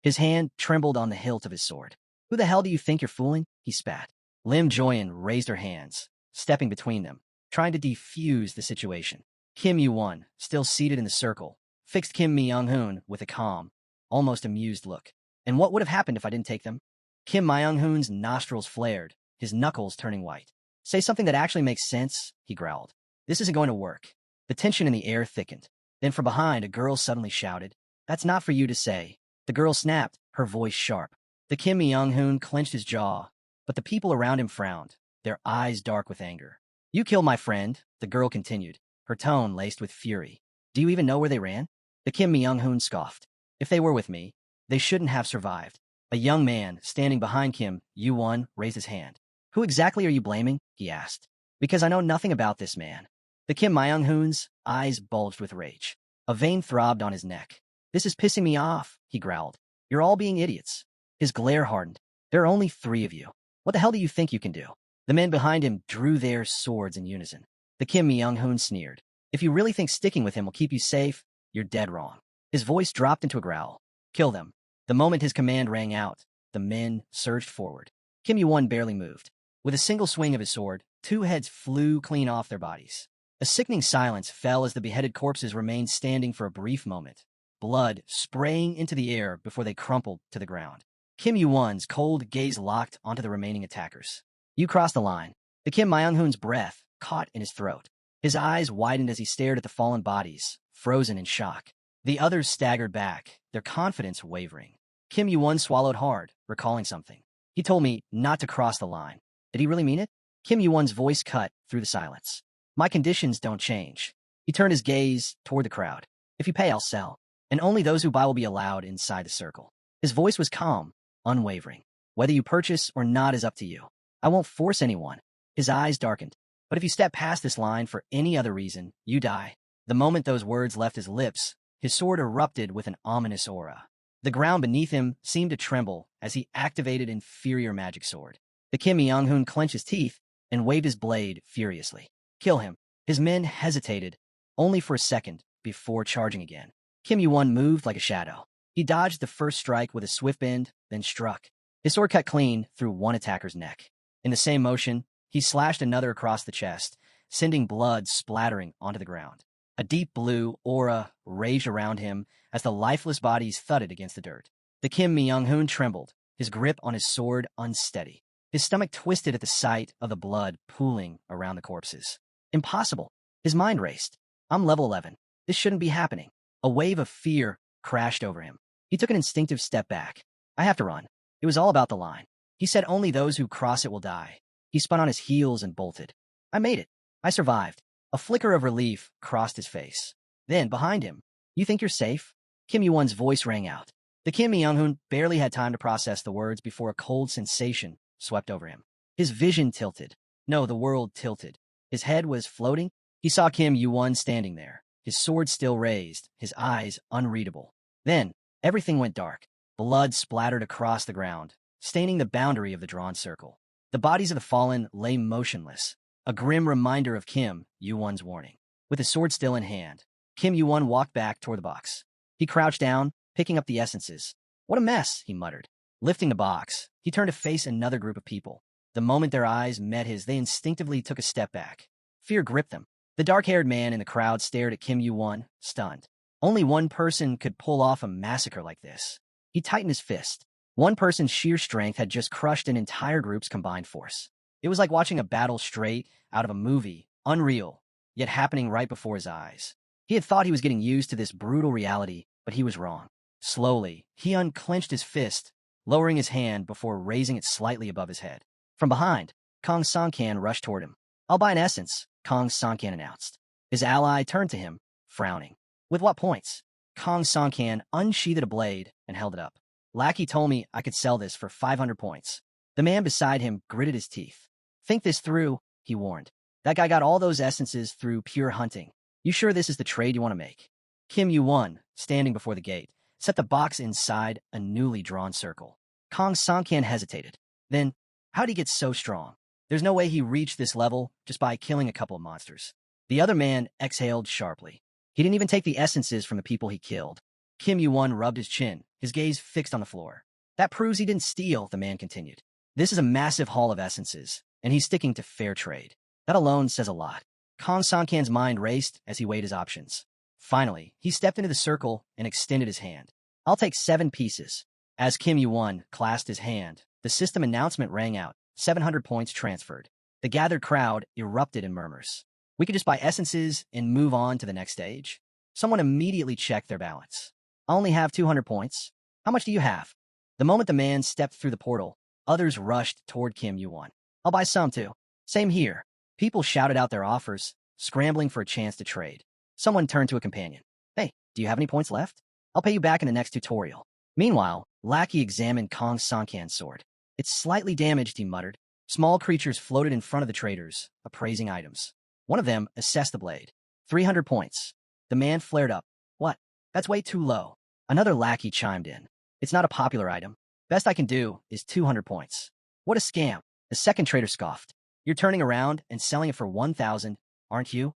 His hand trembled on the hilt of his sword. Who the hell do you think you're fooling? He spat. Lim Joyan raised her hands, stepping between them, trying to defuse the situation. Kim Yuan, still seated in the circle, fixed Kim Myung-hoon with a calm, almost amused look. And what would have happened if I didn't take them? Kim Myung-hoon's nostrils flared, his knuckles turning white. Say something that actually makes sense, he growled. This isn't going to work. The tension in the air thickened. Then from behind, a girl suddenly shouted, "That's not for you to say." The girl snapped, her voice sharp. The Kim Myung-hoon clenched his jaw, but the people around him frowned, their eyes dark with anger. You killed my friend, the girl continued, her tone laced with fury. Do you even know where they ran? The Kim Myung-hoon scoffed. If they were with me, they shouldn't have survived. A young man, standing behind Kim Yuan, raised his hand. Who exactly are you blaming? He asked. Because I know nothing about this man. The Kim Myung-hoon's eyes bulged with rage. A vein throbbed on his neck. This is pissing me off, he growled. You're all being idiots. His glare hardened. There are only 3 of you. What the hell do you think you can do? The men behind him drew their swords in unison. The Kim Myung-hoon sneered. If you really think sticking with him will keep you safe, you're dead wrong. His voice dropped into a growl. Kill them. The moment his command rang out, the men surged forward. Kim Yuan barely moved. With a single swing of his sword, 2 heads flew clean off their bodies. A sickening silence fell as the beheaded corpses remained standing for a brief moment, blood spraying into the air before they crumpled to the ground. Kim Yuan's cold gaze locked onto the remaining attackers. You crossed the line. The Kim Myung-hoon's breath caught in his throat. His eyes widened as he stared at the fallen bodies, frozen in shock. The others staggered back, their confidence wavering. Kim Yuan swallowed hard, recalling something. He told me not to cross the line. Did he really mean it? Kim Yuan's voice cut through the silence. My conditions don't change. He turned his gaze toward the crowd. If you pay, I'll sell. And only those who buy will be allowed inside the circle. His voice was calm, unwavering. Whether you purchase or not is up to you. I won't force anyone. His eyes darkened. But if you step past this line for any other reason, you die. The moment those words left his lips, his sword erupted with an ominous aura. The ground beneath him seemed to tremble as he activated inferior magic sword. The Kim Myung-hoon clenched his teeth and waved his blade furiously. Kill him. His men hesitated, only for a second, before charging again. Kim Yuan moved like a shadow. He dodged the first strike with a swift bend, then struck. His sword cut clean through one attacker's neck. In the same motion, he slashed another across the chest, sending blood splattering onto the ground. A deep blue aura raged around him as the lifeless bodies thudded against the dirt. The Kim Myung-hoon trembled, his grip on his sword unsteady. His stomach twisted at the sight of the blood pooling around the corpses. Impossible. His mind raced. I'm level 11. This shouldn't be happening. A wave of fear crashed over him. He took an instinctive step back. I have to run. It was all about the line. He said only those who cross it will die. He spun on his heels and bolted. I made it. I survived. A flicker of relief crossed his face. Then, behind him, you think you're safe? Kim Yuan's voice rang out. The Kim Myung-hoon barely had time to process the words before a cold sensation swept over him. His vision tilted. No, the world tilted. His head was floating. He saw Kim Yuan standing there, his sword still raised, his eyes unreadable. Then, everything went dark. Blood splattered across the ground, staining the boundary of the drawn circle. The bodies of the fallen lay motionless, a grim reminder of Kim Yuan's warning. With his sword still in hand, Kim Yuan walked back toward the box. He crouched down, picking up the essences. What a mess, he muttered. Lifting the box, he turned to face another group of people. The moment their eyes met his, they instinctively took a step back. Fear gripped them. The dark-haired man in the crowd stared at Kim Yuan, stunned. Only one person could pull off a massacre like this. He tightened his fist. One person's sheer strength had just crushed an entire group's combined force. It was like watching a battle straight out of a movie, unreal, yet happening right before his eyes. He had thought he was getting used to this brutal reality, but he was wrong. Slowly, he unclenched his fist, lowering his hand before raising it slightly above his head. From behind, Kong Sankan rushed toward him. I'll buy an essence, Kong Sankan announced. His ally turned to him, frowning. With what points? Kong Sankan unsheathed a blade and held it up. Lackey told me I could sell this for 500 points. The man beside him gritted his teeth. Think this through, he warned. That guy got all those essences through pure hunting. You sure this is the trade you want to make? Kim Yuan, standing before the gate, set the box inside a newly drawn circle. Kong Sankan hesitated. Then, how'd he get so strong? There's no way he reached this level just by killing a couple of monsters. The other man exhaled sharply. He didn't even take the essences from the people he killed. Kim Yuan rubbed his chin, his gaze fixed on the floor. That proves he didn't steal, the man continued. This is a massive haul of essences, and he's sticking to fair trade. That alone says a lot. Kong Sankan's mind raced as he weighed his options. Finally, he stepped into the circle and extended his hand. I'll take 7 pieces. As Kim Yuan clasped his hand, the system announcement rang out, 700 points transferred. The gathered crowd erupted in murmurs. We could just buy essences and move on to the next stage. Someone immediately checked their balance. I only have 200 points. How much do you have? The moment the man stepped through the portal, others rushed toward Kim Yuan. I'll buy some too. Same here. People shouted out their offers, scrambling for a chance to trade. Someone turned to a companion. Hey, do you have any points left? I'll pay you back in the next tutorial. Meanwhile, Lackey examined Kong Sankan's sword. It's slightly damaged, he muttered. Small creatures floated in front of the traders, appraising items. One of them assessed the blade. 300 points. The man flared up. What? That's way too low. Another lackey chimed in. It's not a popular item. Best I can do is 200 points. What a scam. The second trader scoffed. You're turning around and selling it for 1,000, aren't you?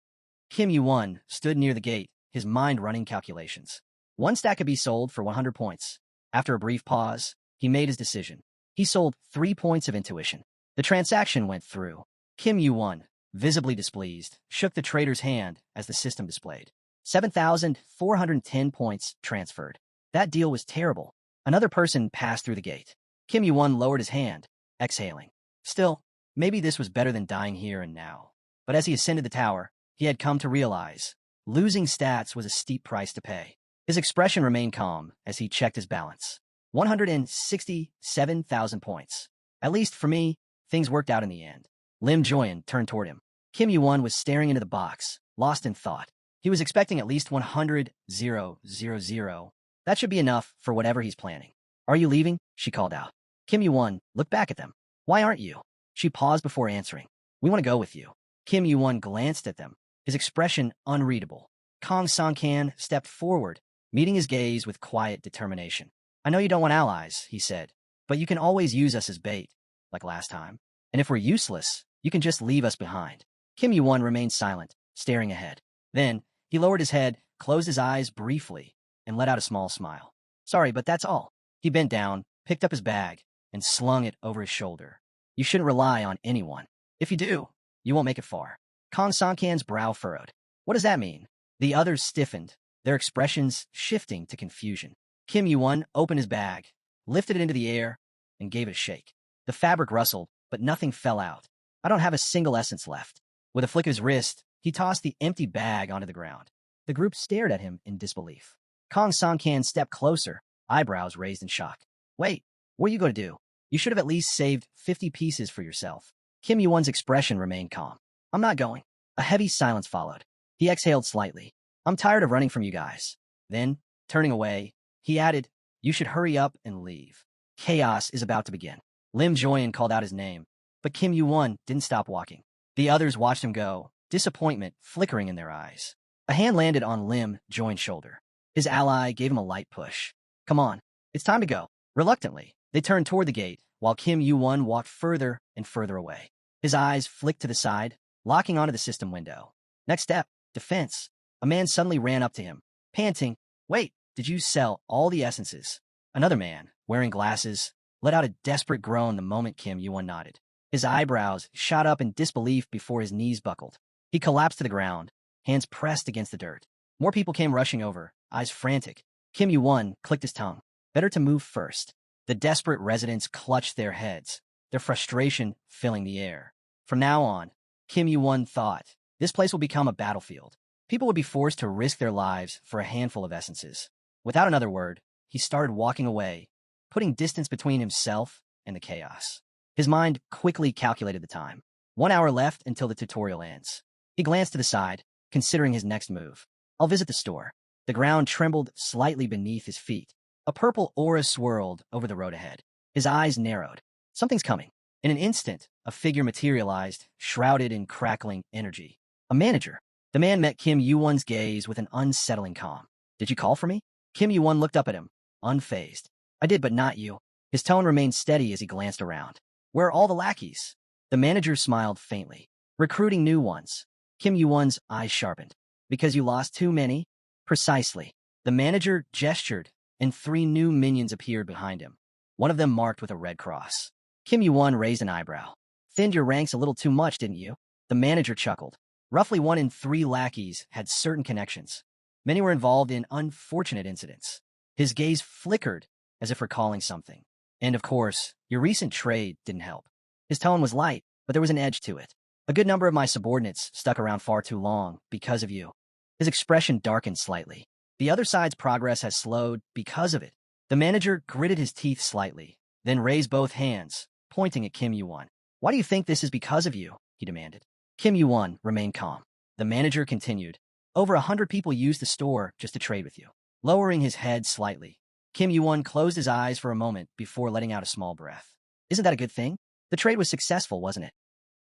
Kim Yuan stood near the gate, his mind running calculations. One stack could be sold for 100 points. After a brief pause, he made his decision. He sold 3 points of intuition. The transaction went through. Kim Yuan, visibly displeased, shook the trader's hand as the system displayed. 7,410 points transferred. That deal was terrible. Another person passed through the gate. Kim Yuan lowered his hand, exhaling. Still, maybe this was better than dying here and now. But as he ascended the tower, he had come to realize losing stats was a steep price to pay. His expression remained calm as he checked his balance. 167,000 points. At least for me, things worked out in the end. Lim Joyan turned toward him. Kim Yuan was staring into the box, lost in thought. He was expecting at least 100,000. That should be enough for whatever he's planning. Are you leaving? She called out. Kim Yuan looked back at them. Why aren't you? She paused before answering. We want to go with you. Kim Yuan glanced at them, his expression unreadable. Kong Sankan stepped forward, meeting his gaze with quiet determination. I know you don't want allies, he said, but you can always use us as bait, like last time. And if we're useless, you can just leave us behind. Kim Yuan remained silent, staring ahead. Then, he lowered his head, closed his eyes briefly, and let out a small smile. Sorry, but that's all. He bent down, picked up his bag, and slung it over his shoulder. You shouldn't rely on anyone. If you do, you won't make it far. Kong Sankan's brow furrowed. What does that mean? The others stiffened, their expressions shifting to confusion. Kim Yuan opened his bag, lifted it into the air, and gave it a shake. The fabric rustled, but nothing fell out. I don't have a single essence left. With a flick of his wrist, he tossed the empty bag onto the ground. The group stared at him in disbelief. Kong Sankan stepped closer, eyebrows raised in shock. Wait, what are you going to do? You should have at least saved 50 pieces for yourself. Kim Yuan's expression remained calm. I'm not going. A heavy silence followed. He exhaled slightly. I'm tired of running from you guys. Then, turning away, he added, you should hurry up and leave. Chaos is about to begin. Lim Joyan called out his name, but Kim Yuan didn't stop walking. The others watched him go, disappointment flickering in their eyes. A hand landed on Lim Joyan's shoulder. His ally gave him a light push. Come on, it's time to go. Reluctantly, they turned toward the gate, while Kim Yuan walked further and further away. His eyes flicked to the side, locking onto the system window. Next step, defense. A man suddenly ran up to him, panting. Wait, did you sell all the essences? Another man, wearing glasses, let out a desperate groan the moment Kim Yuan nodded. His eyebrows shot up in disbelief before his knees buckled. He collapsed to the ground, hands pressed against the dirt. More people came rushing over, eyes frantic. Kim Yuan clicked his tongue. Better to move first. The desperate residents clutched their heads, their frustration filling the air. From now on, Kim Yuan thought, this place will become a battlefield. People would be forced to risk their lives for a handful of essences. Without another word, he started walking away, putting distance between himself and the chaos. His mind quickly calculated the time. 1 hour left until the tutorial ends. He glanced to the side, considering his next move. I'll visit the store. The ground trembled slightly beneath his feet. A purple aura swirled over the road ahead. His eyes narrowed. Something's coming. In an instant, a figure materialized, shrouded in crackling energy. A manager. The man met Kim Yuan's gaze with an unsettling calm. Did you call for me? Kim Yuan looked up at him, unfazed. I did, but not you. His tone remained steady as he glanced around. Where are all the lackeys? The manager smiled faintly. Recruiting new ones. Kim Yuan's eyes sharpened. Because you lost too many? Precisely. The manager gestured, and 3 new minions appeared behind him. One of them marked with a red cross. Kim Yuan raised an eyebrow. Thinned your ranks a little too much, didn't you? The manager chuckled. Roughly 1 in 3 lackeys had certain connections. Many were involved in unfortunate incidents. His gaze flickered, as if recalling something. And of course, your recent trade didn't help. His tone was light, but there was an edge to it. A good number of my subordinates stuck around far too long because of you. His expression darkened slightly. The other side's progress has slowed because of it. The manager gritted his teeth slightly, then raised both hands, pointing at Kim Yuan. Why do you think this is because of you? He demanded. Kim Yuan remained calm. The manager continued. Over 100 people used the store just to trade with you. Lowering his head slightly, Kim Yuan closed his eyes for a moment before letting out a small breath. Isn't that a good thing? The trade was successful, wasn't it?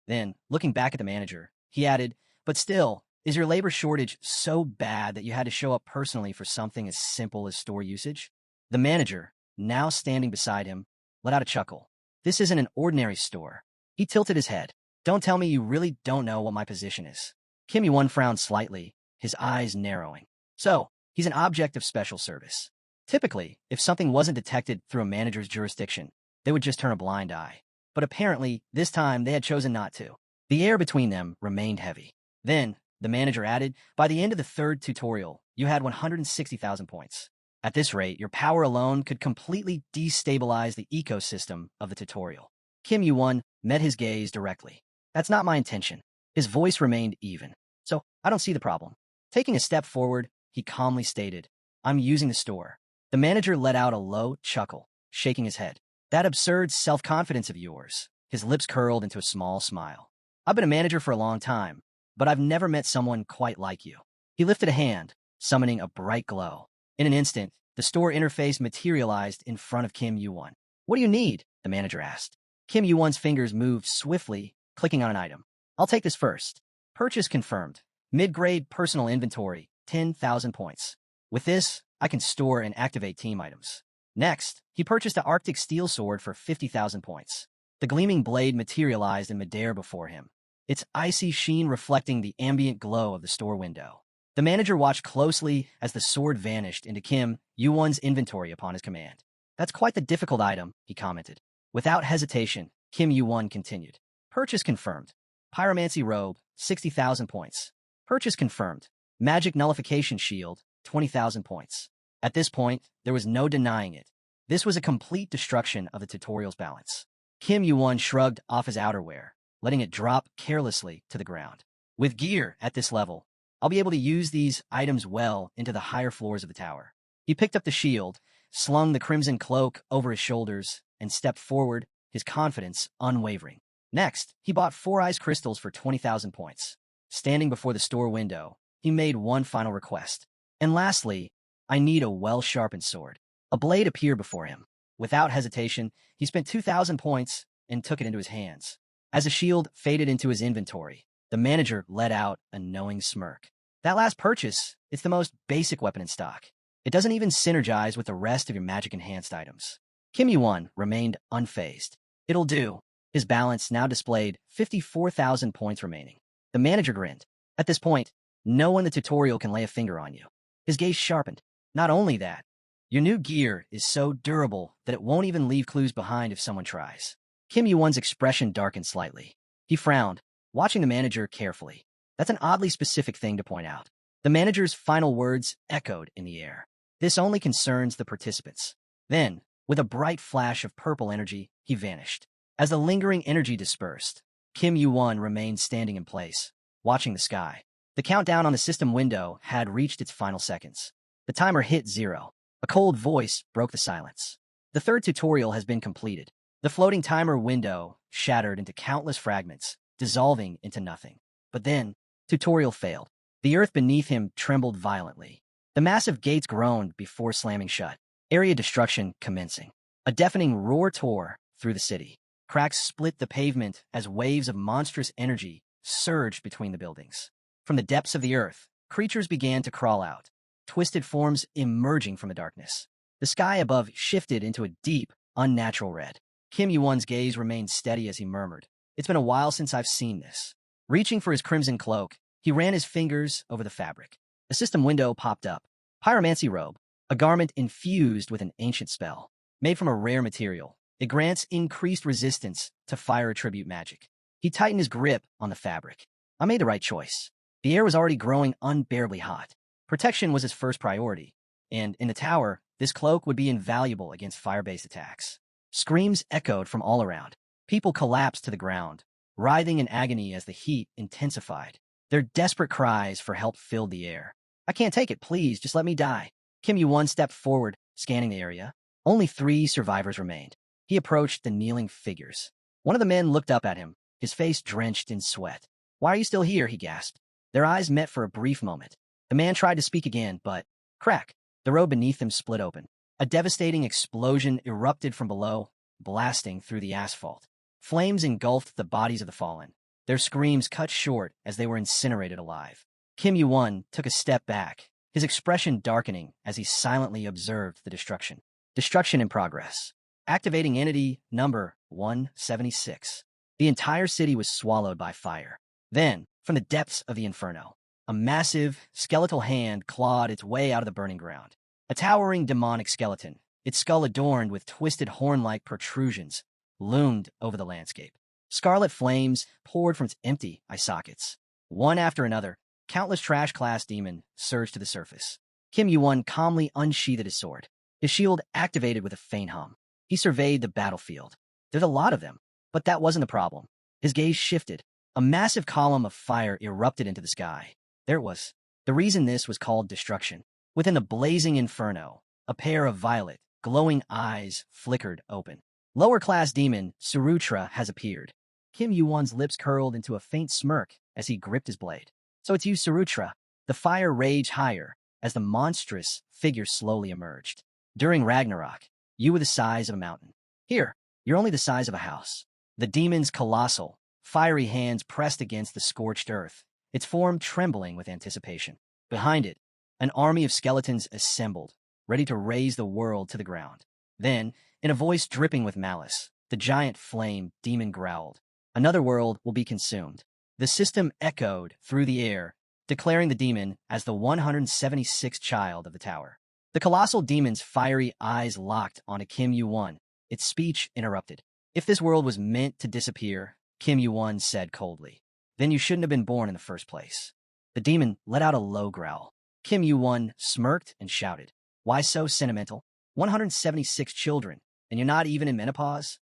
Then, looking back at the manager, he added, but still, is your labor shortage so bad that you had to show up personally for something as simple as store usage? The manager, now standing beside him, let out a chuckle. This isn't an ordinary store. He tilted his head. Don't tell me you really don't know what my position is. Kim Yuan frowned slightly, his eyes narrowing. So, he's an object of special service. Typically, if something wasn't detected through a manager's jurisdiction, they would just turn a blind eye. But apparently, this time they had chosen not to. The air between them remained heavy. Then, the manager added, by the end of the 3rd tutorial, you had 160,000 points. At this rate, your power alone could completely destabilize the ecosystem of the tutorial. Kim Yuan met his gaze directly. That's not my intention. His voice remained even. So, I don't see the problem. Taking a step forward, he calmly stated, I'm using the store. The manager let out a low chuckle, shaking his head. That absurd self-confidence of yours. His lips curled into a small smile. I've been a manager for a long time, but I've never met someone quite like you. He lifted a hand, summoning a bright glow. In an instant, the store interface materialized in front of Kim Yuan. What do you need? The manager asked. Kim Yuan's fingers moved swiftly, clicking on an item. I'll take this first. Purchase confirmed. Mid-grade personal inventory, 10,000 points. With this, I can store and activate team items. Next, he purchased the Arctic steel sword for 50,000 points. The gleaming blade materialized in midair before him, its icy sheen reflecting the ambient glow of the store window. The manager watched closely as the sword vanished into Kim Yuan's inventory upon his command. That's quite the difficult item, he commented. Without hesitation, Kim Yuan continued. Purchase confirmed. Pyromancy robe, 60,000 points. Purchase confirmed. Magic nullification shield, 20,000 points. At this point, there was no denying it. This was a complete destruction of the tutorial's balance. Kim Yuan shrugged off his outerwear, letting it drop carelessly to the ground. With gear at this level, I'll be able to use these items well into the higher floors of the tower. He picked up the shield, slung the crimson cloak over his shoulders, and stepped forward, his confidence unwavering. Next, he bought 4 ice crystals for 20,000 points. Standing before the store window, he made one final request. And lastly, I need a well-sharpened sword. A blade appeared before him. Without hesitation, he spent 2,000 points and took it into his hands. As the shield faded into his inventory, the manager let out a knowing smirk. That last purchase, it's the most basic weapon in stock. It doesn't even synergize with the rest of your magic-enhanced items. Kim Yuan remained unfazed. It'll do. His balance now displayed 54,000 points remaining. The manager grinned. At this point, no one in the tutorial can lay a finger on you. His gaze sharpened. Not only that, your new gear is so durable that it won't even leave clues behind if someone tries. Kim Yuan's expression darkened slightly. He frowned, watching the manager carefully. That's an oddly specific thing to point out. The manager's final words echoed in the air. This only concerns the participants. Then, with a bright flash of purple energy, he vanished. As the lingering energy dispersed, Kim Yuan remained standing in place, watching the sky. The countdown on the system window had reached its final seconds. The timer hit 0. A cold voice broke the silence. The 3rd tutorial has been completed. The floating timer window shattered into countless fragments, dissolving into nothing. But then, tutorial failed. The earth beneath him trembled violently. The massive gates groaned before slamming shut. Area destruction commencing. A deafening roar tore through the city. Cracks split the pavement as waves of monstrous energy surged between the buildings. From the depths of the earth, creatures began to crawl out, twisted forms emerging from the darkness. The sky above shifted into a deep, unnatural red. Kim Yuan's gaze remained steady as he murmured, "It's been a while since I've seen this." Reaching for his crimson cloak, he ran his fingers over the fabric. A system window popped up. Pyromancy robe, a garment infused with an ancient spell. Made from a rare material, it grants increased resistance to fire attribute magic. He tightened his grip on the fabric. I made the right choice. The air was already growing unbearably hot. Protection was his first priority, and in the tower, this cloak would be invaluable against fire-based attacks. Screams echoed from all around. People collapsed to the ground, writhing in agony as the heat intensified. Their desperate cries for help filled the air. "I can't take it, please, just let me die." Kim Yuan stepped forward, scanning the area. Only 3 survivors remained. He approached the kneeling figures. One of the men looked up at him, his face drenched in sweat. "Why are you still here?" he gasped. Their eyes met for a brief moment. The man tried to speak again, but crack! The road beneath them split open. A devastating explosion erupted from below, blasting through the asphalt. Flames engulfed the bodies of the fallen. Their screams cut short as they were incinerated alive. Kim Yuan took a step back, his expression darkening as he silently observed the destruction. Destruction in progress. Activating entity number 176. The entire city was swallowed by fire. Then, from the depths of the inferno, a massive, skeletal hand clawed its way out of the burning ground. A towering demonic skeleton, its skull adorned with twisted horn-like protrusions, loomed over the landscape. Scarlet flames poured from its empty eye sockets. One after another, countless trash-class demons surged to the surface. Kim Yuan calmly unsheathed his sword, his shield activated with a faint hum. He surveyed the battlefield. There's a lot of them, but that wasn't the problem. His gaze shifted. A massive column of fire erupted into the sky. There it was. The reason this was called destruction. Within the blazing inferno, a pair of violet, glowing eyes flickered open. Lower-class demon Surutra has appeared. Kim Yuan's lips curled into a faint smirk as he gripped his blade. "So it's you, Surutra." The fire raged higher as the monstrous figure slowly emerged. "During Ragnarok, you were the size of a mountain. Here, you're only the size of a house." The demon's colossal, fiery hands pressed against the scorched earth, its form trembling with anticipation. Behind it, an army of skeletons assembled, ready to raze the world to the ground. Then, in a voice dripping with malice, the giant flame demon growled, "Another world will be consumed." The system echoed through the air, declaring the demon as the 176th child of the tower. The colossal demon's fiery eyes locked onto Kim Yuan, its speech interrupted. "If this world was meant to disappear," Kim Yuan said coldly, "then you shouldn't have been born in the first place." The demon let out a low growl. Kim Yuan smirked and shouted, "Why so sentimental? 176 children, and you're not even in menopause?"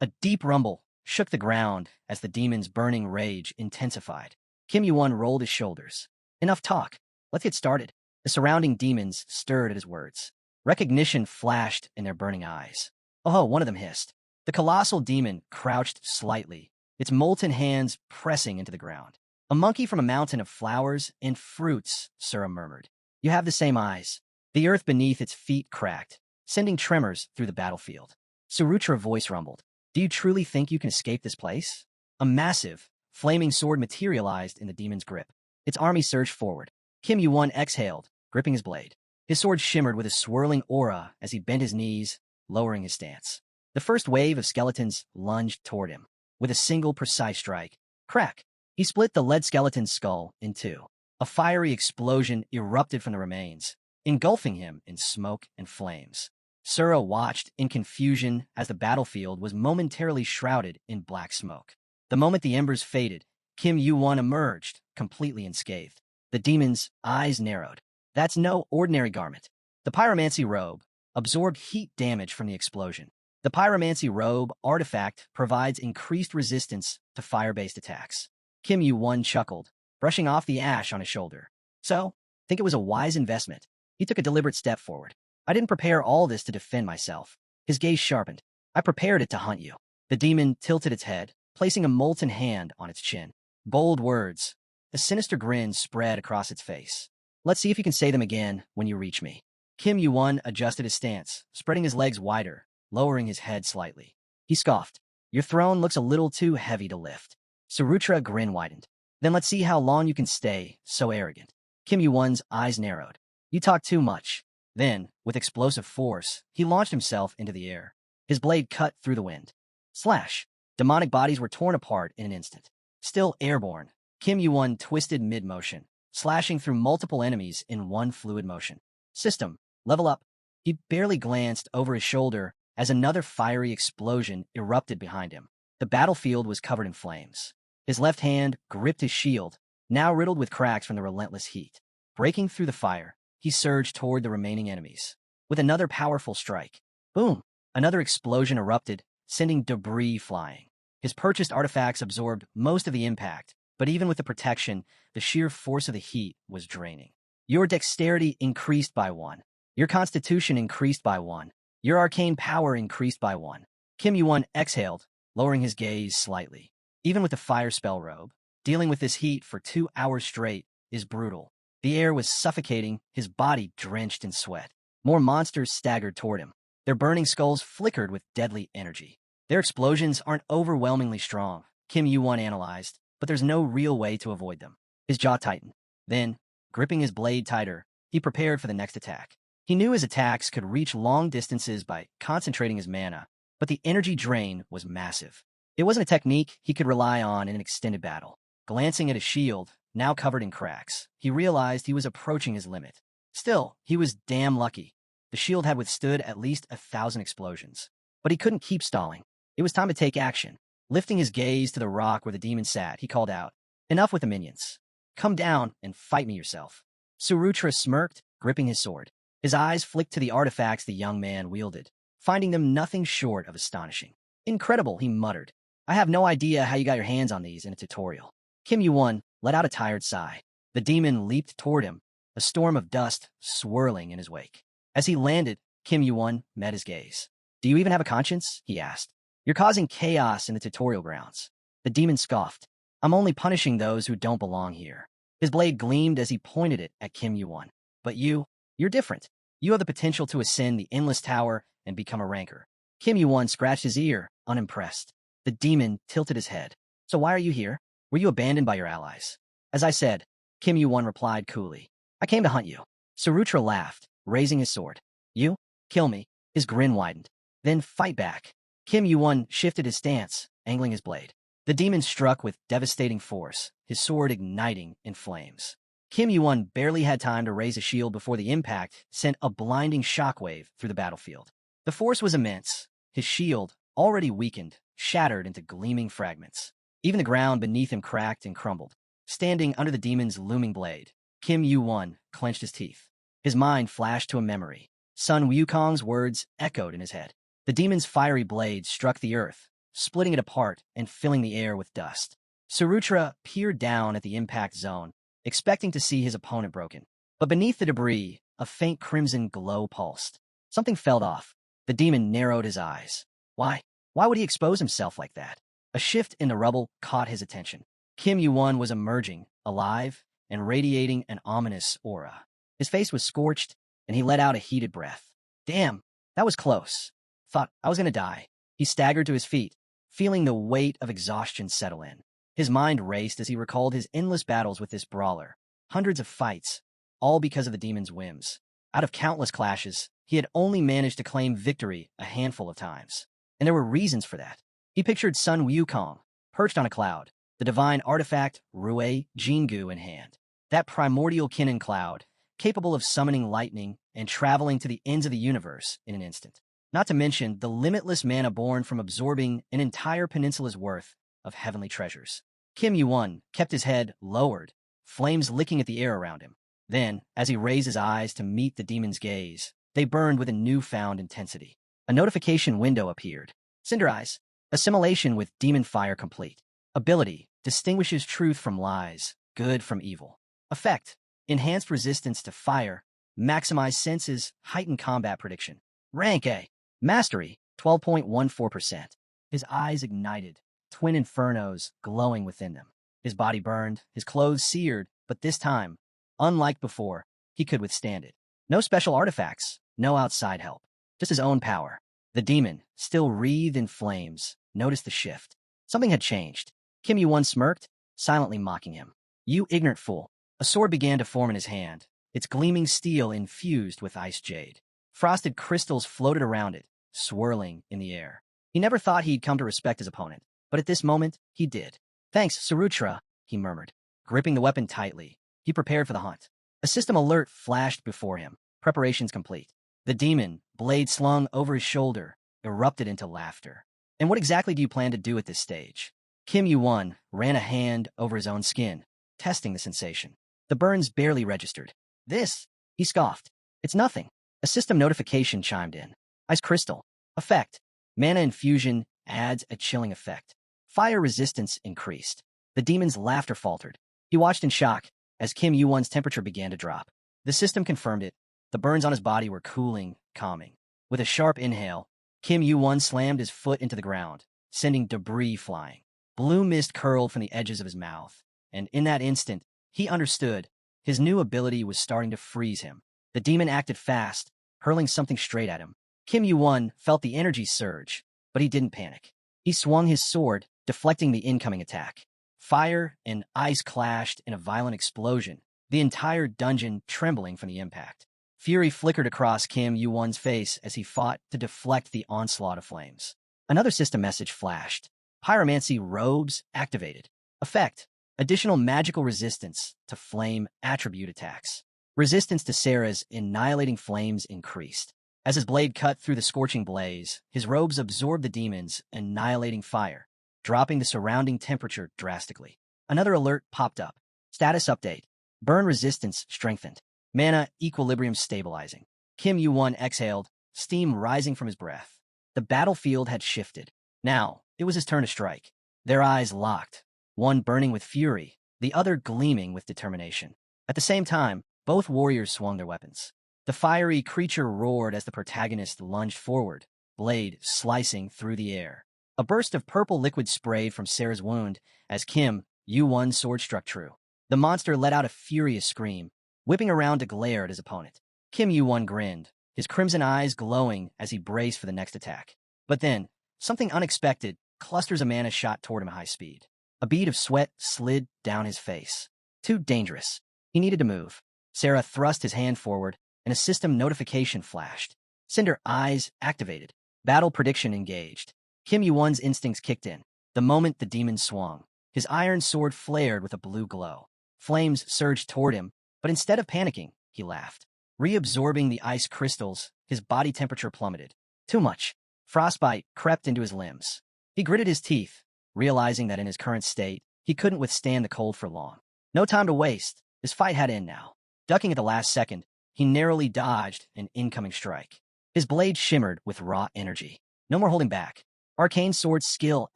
A deep rumble shook the ground as the demon's burning rage intensified. Kim Yuan rolled his shoulders. "Enough talk. Let's get started." The surrounding demons stirred at his words. Recognition flashed in their burning eyes. "Oh," one of them hissed. The colossal demon crouched slightly, its molten hands pressing into the ground. "A monkey from a mountain of flowers and fruits," Sura murmured. "You have the same eyes." The earth beneath its feet cracked, sending tremors through the battlefield. Surutra's voice rumbled. "Do you truly think you can escape this place?" A massive, flaming sword materialized in the demon's grip. Its army surged forward. Kim Yuan exhaled, gripping his blade. His sword shimmered with a swirling aura as he bent his knees, lowering his stance. The first wave of skeletons lunged toward him. With a single precise strike, crack, he split the lead skeleton's skull in two. A fiery explosion erupted from the remains, engulfing him in smoke and flames. Sura watched in confusion as the battlefield was momentarily shrouded in black smoke. The moment the embers faded, Kim Yuan emerged, completely unscathed. The demon's eyes narrowed. That's no ordinary garment. The pyromancy robe absorbed heat damage from the explosion. The pyromancy robe artifact provides increased resistance to fire-based attacks. Kim Yuan chuckled, brushing off the ash on his shoulder. "So, think it was a wise investment." He took a deliberate step forward. "I didn't prepare all this to defend myself." His gaze sharpened. "I prepared it to hunt you." The demon tilted its head, placing a molten hand on its chin. Bold words. A sinister grin spread across its face. Let's see if you can say them again when you reach me. Kim Yuan adjusted his stance, spreading his legs wider, lowering his head slightly. He scoffed. Your throne looks a little too heavy to lift. Surutra grin widened. Then let's see how long you can stay so arrogant. Kim Yuan's eyes narrowed. You talk too much. Then, with explosive force, he launched himself into the air. His blade cut through the wind. Slash! Demonic bodies were torn apart in an instant. Still airborne, Kim Yuan twisted mid-motion, slashing through multiple enemies in one fluid motion. System, level up. He barely glanced over his shoulder as another fiery explosion erupted behind him. The battlefield was covered in flames. His left hand gripped his shield, now riddled with cracks from the relentless heat. Breaking through the fire, he surged toward the remaining enemies. With another powerful strike, boom! Another explosion erupted, sending debris flying. His purchased artifacts absorbed most of the impact, but even with the protection, the sheer force of the heat was draining. Your dexterity increased by 1. Your constitution increased by 1. Your arcane power increased by 1. Kim Yuan exhaled, lowering his gaze slightly. Even with the fire spell robe, dealing with this heat for 2 hours straight is brutal. The air was suffocating, his body drenched in sweat. More monsters staggered toward him. Their burning skulls flickered with deadly energy. Their explosions aren't overwhelmingly strong, Kim Yuan analyzed, but there's no real way to avoid them. His jaw tightened. Then, gripping his blade tighter, he prepared for the next attack. He knew his attacks could reach long distances by concentrating his mana, but the energy drain was massive. It wasn't a technique he could rely on in an extended battle. Glancing at his shield, now covered in cracks, he realized he was approaching his limit. Still, he was damn lucky. The shield had withstood at least 1,000 explosions. But he couldn't keep stalling. It was time to take action. Lifting his gaze to the rock where the demon sat, he called out, "Enough with the minions. Come down and fight me yourself." Surutra smirked, gripping his sword. His eyes flicked to the artifacts the young man wielded, finding them nothing short of astonishing. "Incredible," he muttered. "I have no idea how you got your hands on these in a tutorial." Kim Yuan let out a tired sigh. The demon leaped toward him, a storm of dust swirling in his wake. As he landed, Kim Yuan met his gaze. "Do you even have a conscience?" he asked. "You're causing chaos in the tutorial grounds." The demon scoffed. "I'm only punishing those who don't belong here." His blade gleamed as he pointed it at Kim Yuan. "But you're different. You have the potential to ascend the Endless Tower and become a ranker." Kim Yuan scratched his ear, unimpressed. The demon tilted his head. "So why are you here? Were you abandoned by your allies?" "As I said," Kim Yuan replied coolly, "I came to hunt you." Surutra laughed, raising his sword. "You? Kill me." His grin widened. "Then fight back." Kim Yuan shifted his stance, angling his blade. The demon struck with devastating force, his sword igniting in flames. Kim Yuan barely had time to raise a shield before the impact sent a blinding shockwave through the battlefield. The force was immense. His shield, already weakened, shattered into gleaming fragments. Even the ground beneath him cracked and crumbled. Standing under the demon's looming blade, Kim Yuan clenched his teeth. His mind flashed to a memory. Sun Wukong's words echoed in his head. The demon's fiery blade struck the earth, splitting it apart and filling the air with dust. Surutra peered down at the impact zone, expecting to see his opponent broken. But beneath the debris, a faint crimson glow pulsed. Something fell off. The demon narrowed his eyes. Why would he expose himself like that? A shift in the rubble caught his attention. Kim Yuan was emerging, alive, and radiating an ominous aura. His face was scorched, and he let out a heated breath. "Damn, that was close. Thought I was gonna die." He staggered to his feet, feeling the weight of exhaustion settle in. His mind raced as he recalled his endless battles with this brawler. Hundreds of fights, all because of the demon's whims. Out of countless clashes, he had only managed to claim victory a handful of times. And there were reasons for that. He pictured Sun Wukong, perched on a cloud, the divine artifact Rue Jingu in hand. That primordial Kinnan cloud, capable of summoning lightning and traveling to the ends of the universe in an instant. Not to mention the limitless mana born from absorbing an entire peninsula's worth of heavenly treasures. Kim Yuan kept his head lowered, flames licking at the air around him. Then, as he raised his eyes to meet the demon's gaze, they burned with a newfound intensity. A notification window appeared. Cinder Eyes. Assimilation with demon fire complete. Ability. Distinguishes truth from lies, good from evil. Effect. Enhanced resistance to fire. Maximize senses, heightened combat prediction. Rank A. Mastery. 12.14%. his eyes ignited, twin infernos glowing within them. His body burned, his clothes seared, but this time, unlike before, he could withstand it. No special artifacts, no outside help, just his own power. The demon, still wreathed in flames, noticed the shift. Something had changed. Kim Yuan smirked, silently mocking him. "You ignorant fool." A sword began to form in his hand, its gleaming steel infused with ice jade. Frosted crystals floated around it, swirling in the air. He never thought he'd come to respect his opponent, but at this moment, he did. "Thanks, Sarutra," he murmured. Gripping the weapon tightly, he prepared for the hunt. A system alert flashed before him, preparations complete. The demon, blade slung over his shoulder, erupted into laughter. "And what exactly do you plan to do at this stage?" Kim Yuan ran a hand over his own skin, testing the sensation. The burns barely registered. "This," he scoffed. "It's nothing." A system notification chimed in. "Ice crystal. Effect. Mana infusion adds a chilling effect." Fire resistance increased. The demon's laughter faltered. He watched in shock as Kim Yuan's temperature began to drop. The system confirmed it. The burns on his body were cooling, calming. With a sharp inhale, Kim Yuan slammed his foot into the ground, sending debris flying. Blue mist curled from the edges of his mouth, and in that instant, he understood. His new ability was starting to freeze him. The demon acted fast, hurling something straight at him. Kim Yuan felt the energy surge, but he didn't panic. He swung his sword, deflecting the incoming attack. Fire and ice clashed in a violent explosion, the entire dungeon trembling from the impact. Fury flickered across Kim Yuan's face as he fought to deflect the onslaught of flames. Another system message flashed. Pyromancy robes activated. Effect: additional magical resistance to flame attribute attacks. Resistance to Sarah's annihilating flames increased. As his blade cut through the scorching blaze, his robes absorbed the demon's annihilating fire, dropping the surrounding temperature drastically. Another alert popped up. Status update. Burn resistance strengthened. Mana equilibrium stabilizing. Kim Yuan exhaled, steam rising from his breath. The battlefield had shifted. Now, it was his turn to strike. Their eyes locked, one burning with fury, the other gleaming with determination. At the same time, both warriors swung their weapons. The fiery creature roared as the protagonist lunged forward, blade slicing through the air. A burst of purple liquid sprayed from Sarah's wound as Kim Yuan's sword struck true. The monster let out a furious scream, whipping around to glare at his opponent. Kim Yuan grinned, his crimson eyes glowing as he braced for the next attack. But then, something unexpected, clusters of mana shot toward him at high speed. A bead of sweat slid down his face. Too dangerous. He needed to move. Sarah thrust his hand forward, and a system notification flashed. Cinder eyes activated. Battle prediction engaged. Kim Yuan's instincts kicked in. The moment the demon swung, his iron sword flared with a blue glow. Flames surged toward him, but instead of panicking, he laughed. Reabsorbing the ice crystals, his body temperature plummeted. Too much. Frostbite crept into his limbs. He gritted his teeth, realizing that in his current state, he couldn't withstand the cold for long. No time to waste. This fight had to end now. Ducking at the last second, he narrowly dodged an incoming strike. His blade shimmered with raw energy. No more holding back. Arcane sword skill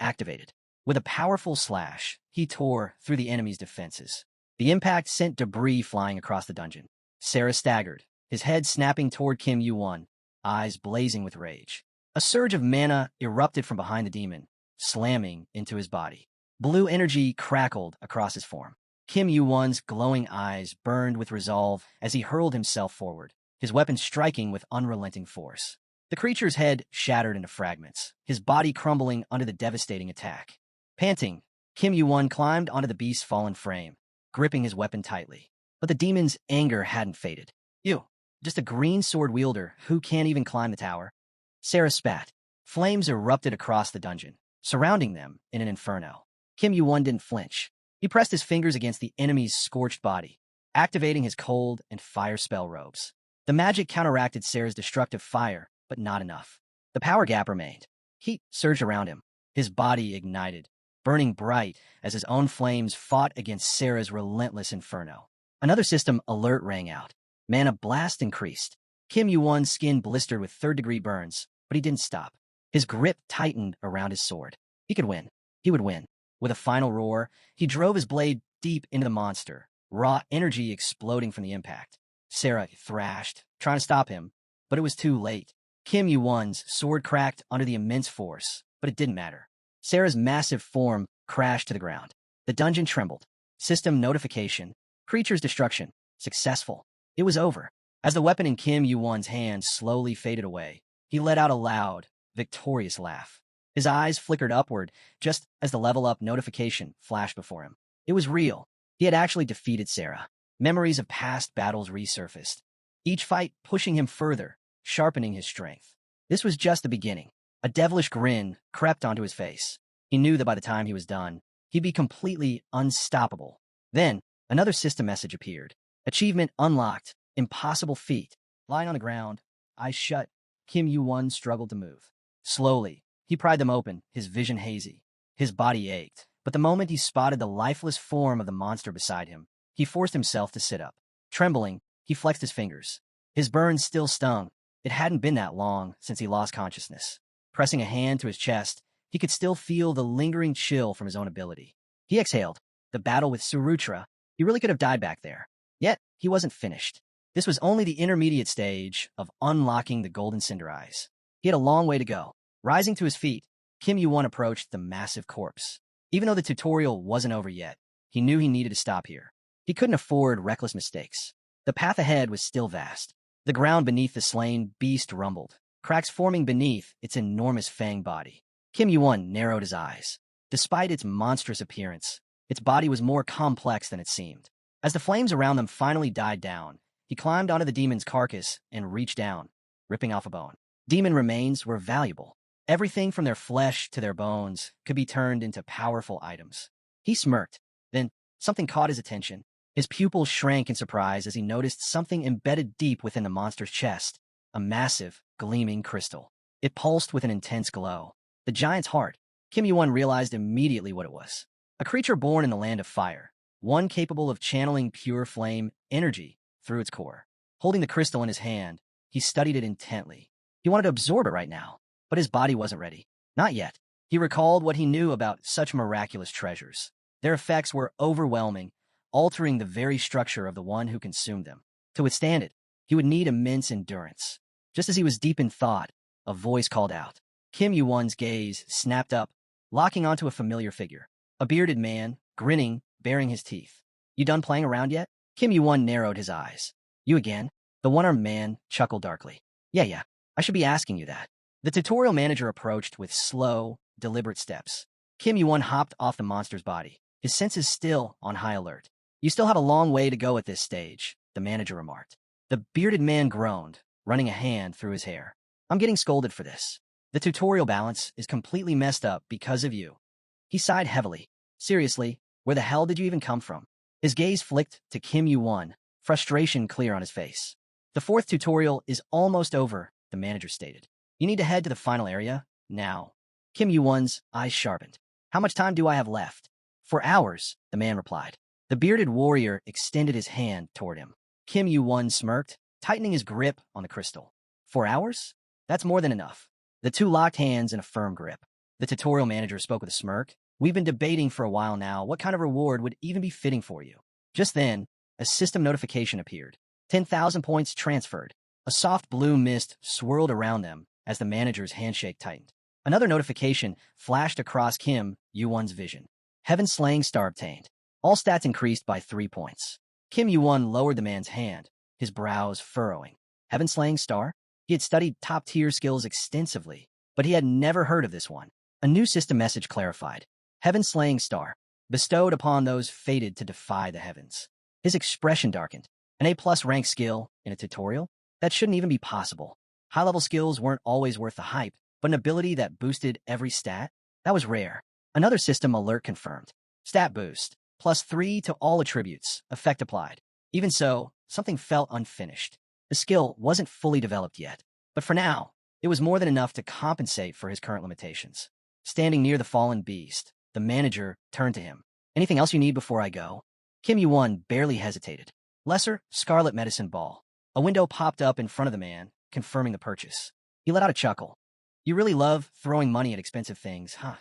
activated. With a powerful slash, he tore through the enemy's defenses. The impact sent debris flying across the dungeon. Sarah staggered, his head snapping toward Kim Yuan, eyes blazing with rage. A surge of mana erupted from behind the demon, slamming into his body. Blue energy crackled across his form. Kim Yuan's glowing eyes burned with resolve as he hurled himself forward, his weapon striking with unrelenting force. The creature's head shattered into fragments, his body crumbling under the devastating attack. Panting, Kim Yuan climbed onto the beast's fallen frame, gripping his weapon tightly. But the demon's anger hadn't faded. "You, just a green sword wielder who can't even climb the tower." Sarah spat. Flames erupted across the dungeon, surrounding them in an inferno. Kim Yuan didn't flinch. He pressed his fingers against the enemy's scorched body, activating his cold and fire spell robes. The magic counteracted Sarah's destructive fire, but not enough. The power gap remained. Heat surged around him. His body ignited, burning bright as his own flames fought against Sarah's relentless inferno. Another system alert rang out. Mana blast increased. Kim Yuan's skin blistered with third-degree burns, but he didn't stop. His grip tightened around his sword. He could win. He would win. With a final roar, he drove his blade deep into the monster, raw energy exploding from the impact. Sarah thrashed, trying to stop him, but it was too late. Kim Yuan's sword cracked under the immense force, but it didn't matter. Sarah's massive form crashed to the ground. The dungeon trembled. System notification. Creature's destruction. Successful. It was over. As the weapon in Kim Yuan's hand slowly faded away, he let out a loud, victorious laugh. His eyes flickered upward just as the level-up notification flashed before him. It was real. He had actually defeated Sarah. Memories of past battles resurfaced, each fight pushing him further, sharpening his strength. This was just the beginning. A devilish grin crept onto his face. He knew that by the time he was done, he'd be completely unstoppable. Then, another system message appeared. Achievement unlocked. Impossible feat. Lying on the ground, eyes shut, Kim Yuan struggled to move. Slowly, he pried them open, his vision hazy. His body ached, but the moment he spotted the lifeless form of the monster beside him, he forced himself to sit up. Trembling, he flexed his fingers. His burns still stung. It hadn't been that long since he lost consciousness. Pressing a hand to his chest, he could still feel the lingering chill from his own ability. He exhaled. The battle with Surutra, he really could have died back there. Yet, he wasn't finished. This was only the intermediate stage of unlocking the Golden Cinder Eyes. He had a long way to go. Rising to his feet, Kim Yuan approached the massive corpse. Even though the tutorial wasn't over yet, he knew he needed to stop here. He couldn't afford reckless mistakes. The path ahead was still vast. The ground beneath the slain beast rumbled, cracks forming beneath its enormous fang body. Kim Yuan narrowed his eyes. Despite its monstrous appearance, its body was more complex than it seemed. As the flames around them finally died down, he climbed onto the demon's carcass and reached down, ripping off a bone. Demon remains were valuable. Everything from their flesh to their bones could be turned into powerful items. He smirked. Then something caught his attention. His pupils shrank in surprise as he noticed something embedded deep within the monster's chest, a massive, gleaming crystal. It pulsed with an intense glow. The giant's heart. Kim Yuan realized immediately what it was. A creature born in the land of fire, one capable of channeling pure flame energy through its core. Holding the crystal in his hand, he studied it intently. He wanted to absorb it right now, but his body wasn't ready. Not yet. He recalled what he knew about such miraculous treasures. Their effects were overwhelming, altering the very structure of the one who consumed them. To withstand it, he would need immense endurance. Just as he was deep in thought, a voice called out. Kim Yuan's gaze snapped up, locking onto a familiar figure. A bearded man, grinning, baring his teeth. You done playing around yet? Kim Yuan narrowed his eyes. You again? The one-armed man chuckled darkly. Yeah, I should be asking you that. The tutorial manager approached with slow, deliberate steps. Kim Yuan hopped off the monster's body, his senses still on high alert. You still have a long way to go at this stage, the manager remarked. The bearded man groaned, running a hand through his hair. I'm getting scolded for this. The tutorial balance is completely messed up because of you. He sighed heavily. Seriously, where the hell did you even come from? His gaze flicked to Kim Yuan, frustration clear on his face. The fourth tutorial is almost over, the manager stated. You need to head to the final area, now. Kim Yuan's eyes sharpened. How much time do I have left? For hours, the man replied. The bearded warrior extended his hand toward him. Kim Yuan smirked, tightening his grip on the crystal. 4 hours? That's more than enough. The two locked hands in a firm grip. The tutorial manager spoke with a smirk. We've been debating for a while now what kind of reward would even be fitting for you. Just then, a system notification appeared. 10,000 points transferred. A soft blue mist swirled around them as the manager's handshake tightened. Another notification flashed across Kim Yuan's vision. Heaven-slaying star obtained. All stats increased by 3 points. Kim Yuan lowered the man's hand, his brows furrowing. Heaven-slaying star? He had studied top-tier skills extensively, but he had never heard of this one. A new system message clarified. Heaven-slaying star, bestowed upon those fated to defy the heavens. His expression darkened. An A+ rank skill in a tutorial? That shouldn't even be possible. High-level skills weren't always worth the hype, but an ability that boosted every stat? That was rare. Another system alert confirmed. Stat boost, +3 to all attributes, effect applied. Even so, something felt unfinished. The skill wasn't fully developed yet, but for now, it was more than enough to compensate for his current limitations. Standing near the fallen beast, the manager turned to him. Anything else you need before I go? Kim Yuan barely hesitated. Lesser Scarlet Medicine Ball. A window popped up in front of the man, confirming the purchase. He let out a chuckle. You really love throwing money at expensive things, huh?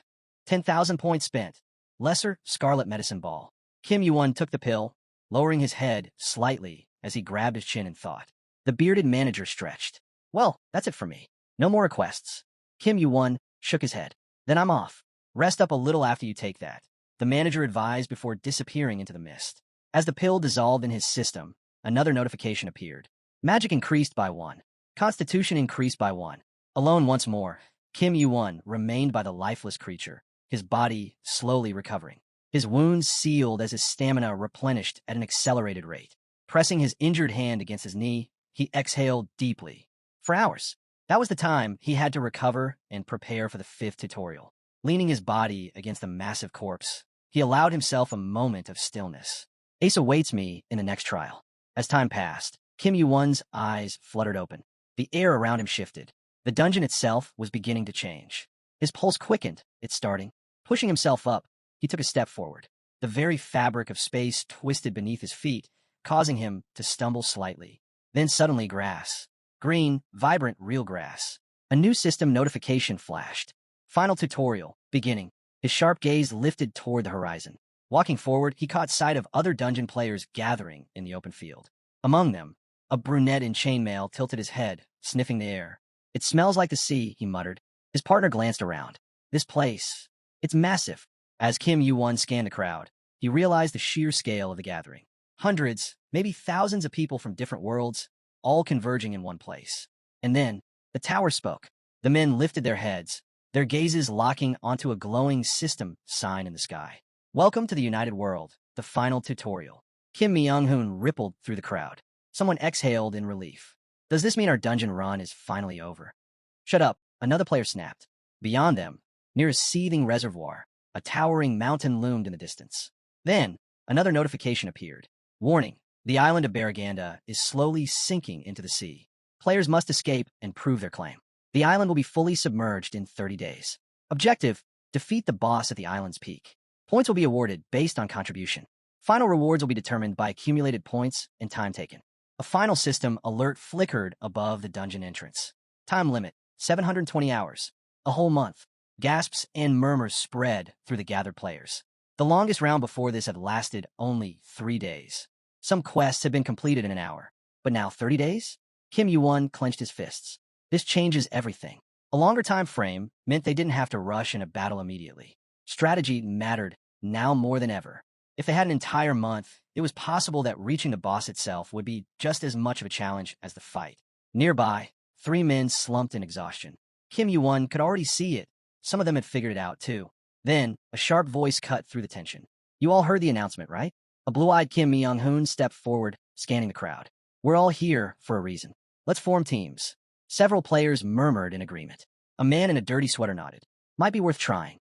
10,000 points spent. Lesser Scarlet Medicine Ball. Kim Yuan took the pill, lowering his head slightly as he grabbed his chin in thought. The bearded manager stretched. Well, that's it for me. No more requests. Kim Yuan shook his head. Then I'm off. Rest up a little after you take that, the manager advised before disappearing into the mist. As the pill dissolved in his system, another notification appeared. Magic increased by 1. Constitution increased by 1. Alone once more, Kim Yuan remained by the lifeless creature, his body slowly recovering. His wounds sealed as his stamina replenished at an accelerated rate. Pressing his injured hand against his knee, he exhaled deeply. For hours, that was the time he had to recover and prepare for the 5th tutorial. Leaning his body against the massive corpse, he allowed himself a moment of stillness. Ace awaits me in the next trial. As time passed, Kim Yuan's eyes fluttered open. The air around him shifted. The dungeon itself was beginning to change. His pulse quickened, it starting. Pushing himself up, he took a step forward. The very fabric of space twisted beneath his feet, causing him to stumble slightly. Then suddenly grass. Green, vibrant, real grass. A new system notification flashed. Final tutorial, beginning. His sharp gaze lifted toward the horizon. Walking forward, he caught sight of other dungeon players gathering in the open field. Among them, a brunette in chainmail tilted his head, sniffing the air. "It smells like the sea," he muttered. His partner glanced around. "This place, it's massive." As Kim Yuan scanned the crowd, he realized the sheer scale of the gathering. Hundreds, maybe thousands of people from different worlds, all converging in one place. And then, the tower spoke. The men lifted their heads, their gazes locking onto a glowing system sign in the sky. "Welcome to the United World, the final tutorial." Kim Myung-hoon rippled through the crowd. Someone exhaled in relief. "Does this mean our dungeon run is finally over?" "Shut up," another player snapped. Beyond them, near a seething reservoir, a towering mountain loomed in the distance. Then, another notification appeared. "Warning, the island of Baraganda is slowly sinking into the sea. Players must escape and prove their claim. The island will be fully submerged in 30 days. Objective, defeat the boss at the island's peak. Points will be awarded based on contribution. Final rewards will be determined by accumulated points and time taken." A final system alert flickered above the dungeon entrance. Time limit, 720 hours. A whole month. Gasps and murmurs spread through the gathered players. The longest round before this had lasted only 3 days. Some quests had been completed in an hour. But now 30 days? Kim Yuan clenched his fists. This changes everything. A longer time frame meant they didn't have to rush in a battle immediately. Strategy mattered now more than ever. If they had an entire month, it was possible that reaching the boss itself would be just as much of a challenge as the fight. Nearby, 3 men slumped in exhaustion. Kim Yuan could already see it. Some of them had figured it out, too. Then, a sharp voice cut through the tension. "You all heard the announcement, right?" A blue-eyed Kim Myung-hoon stepped forward, scanning the crowd. "We're all here for a reason. Let's form teams." Several players murmured in agreement. A man in a dirty sweater nodded. "Might be worth trying."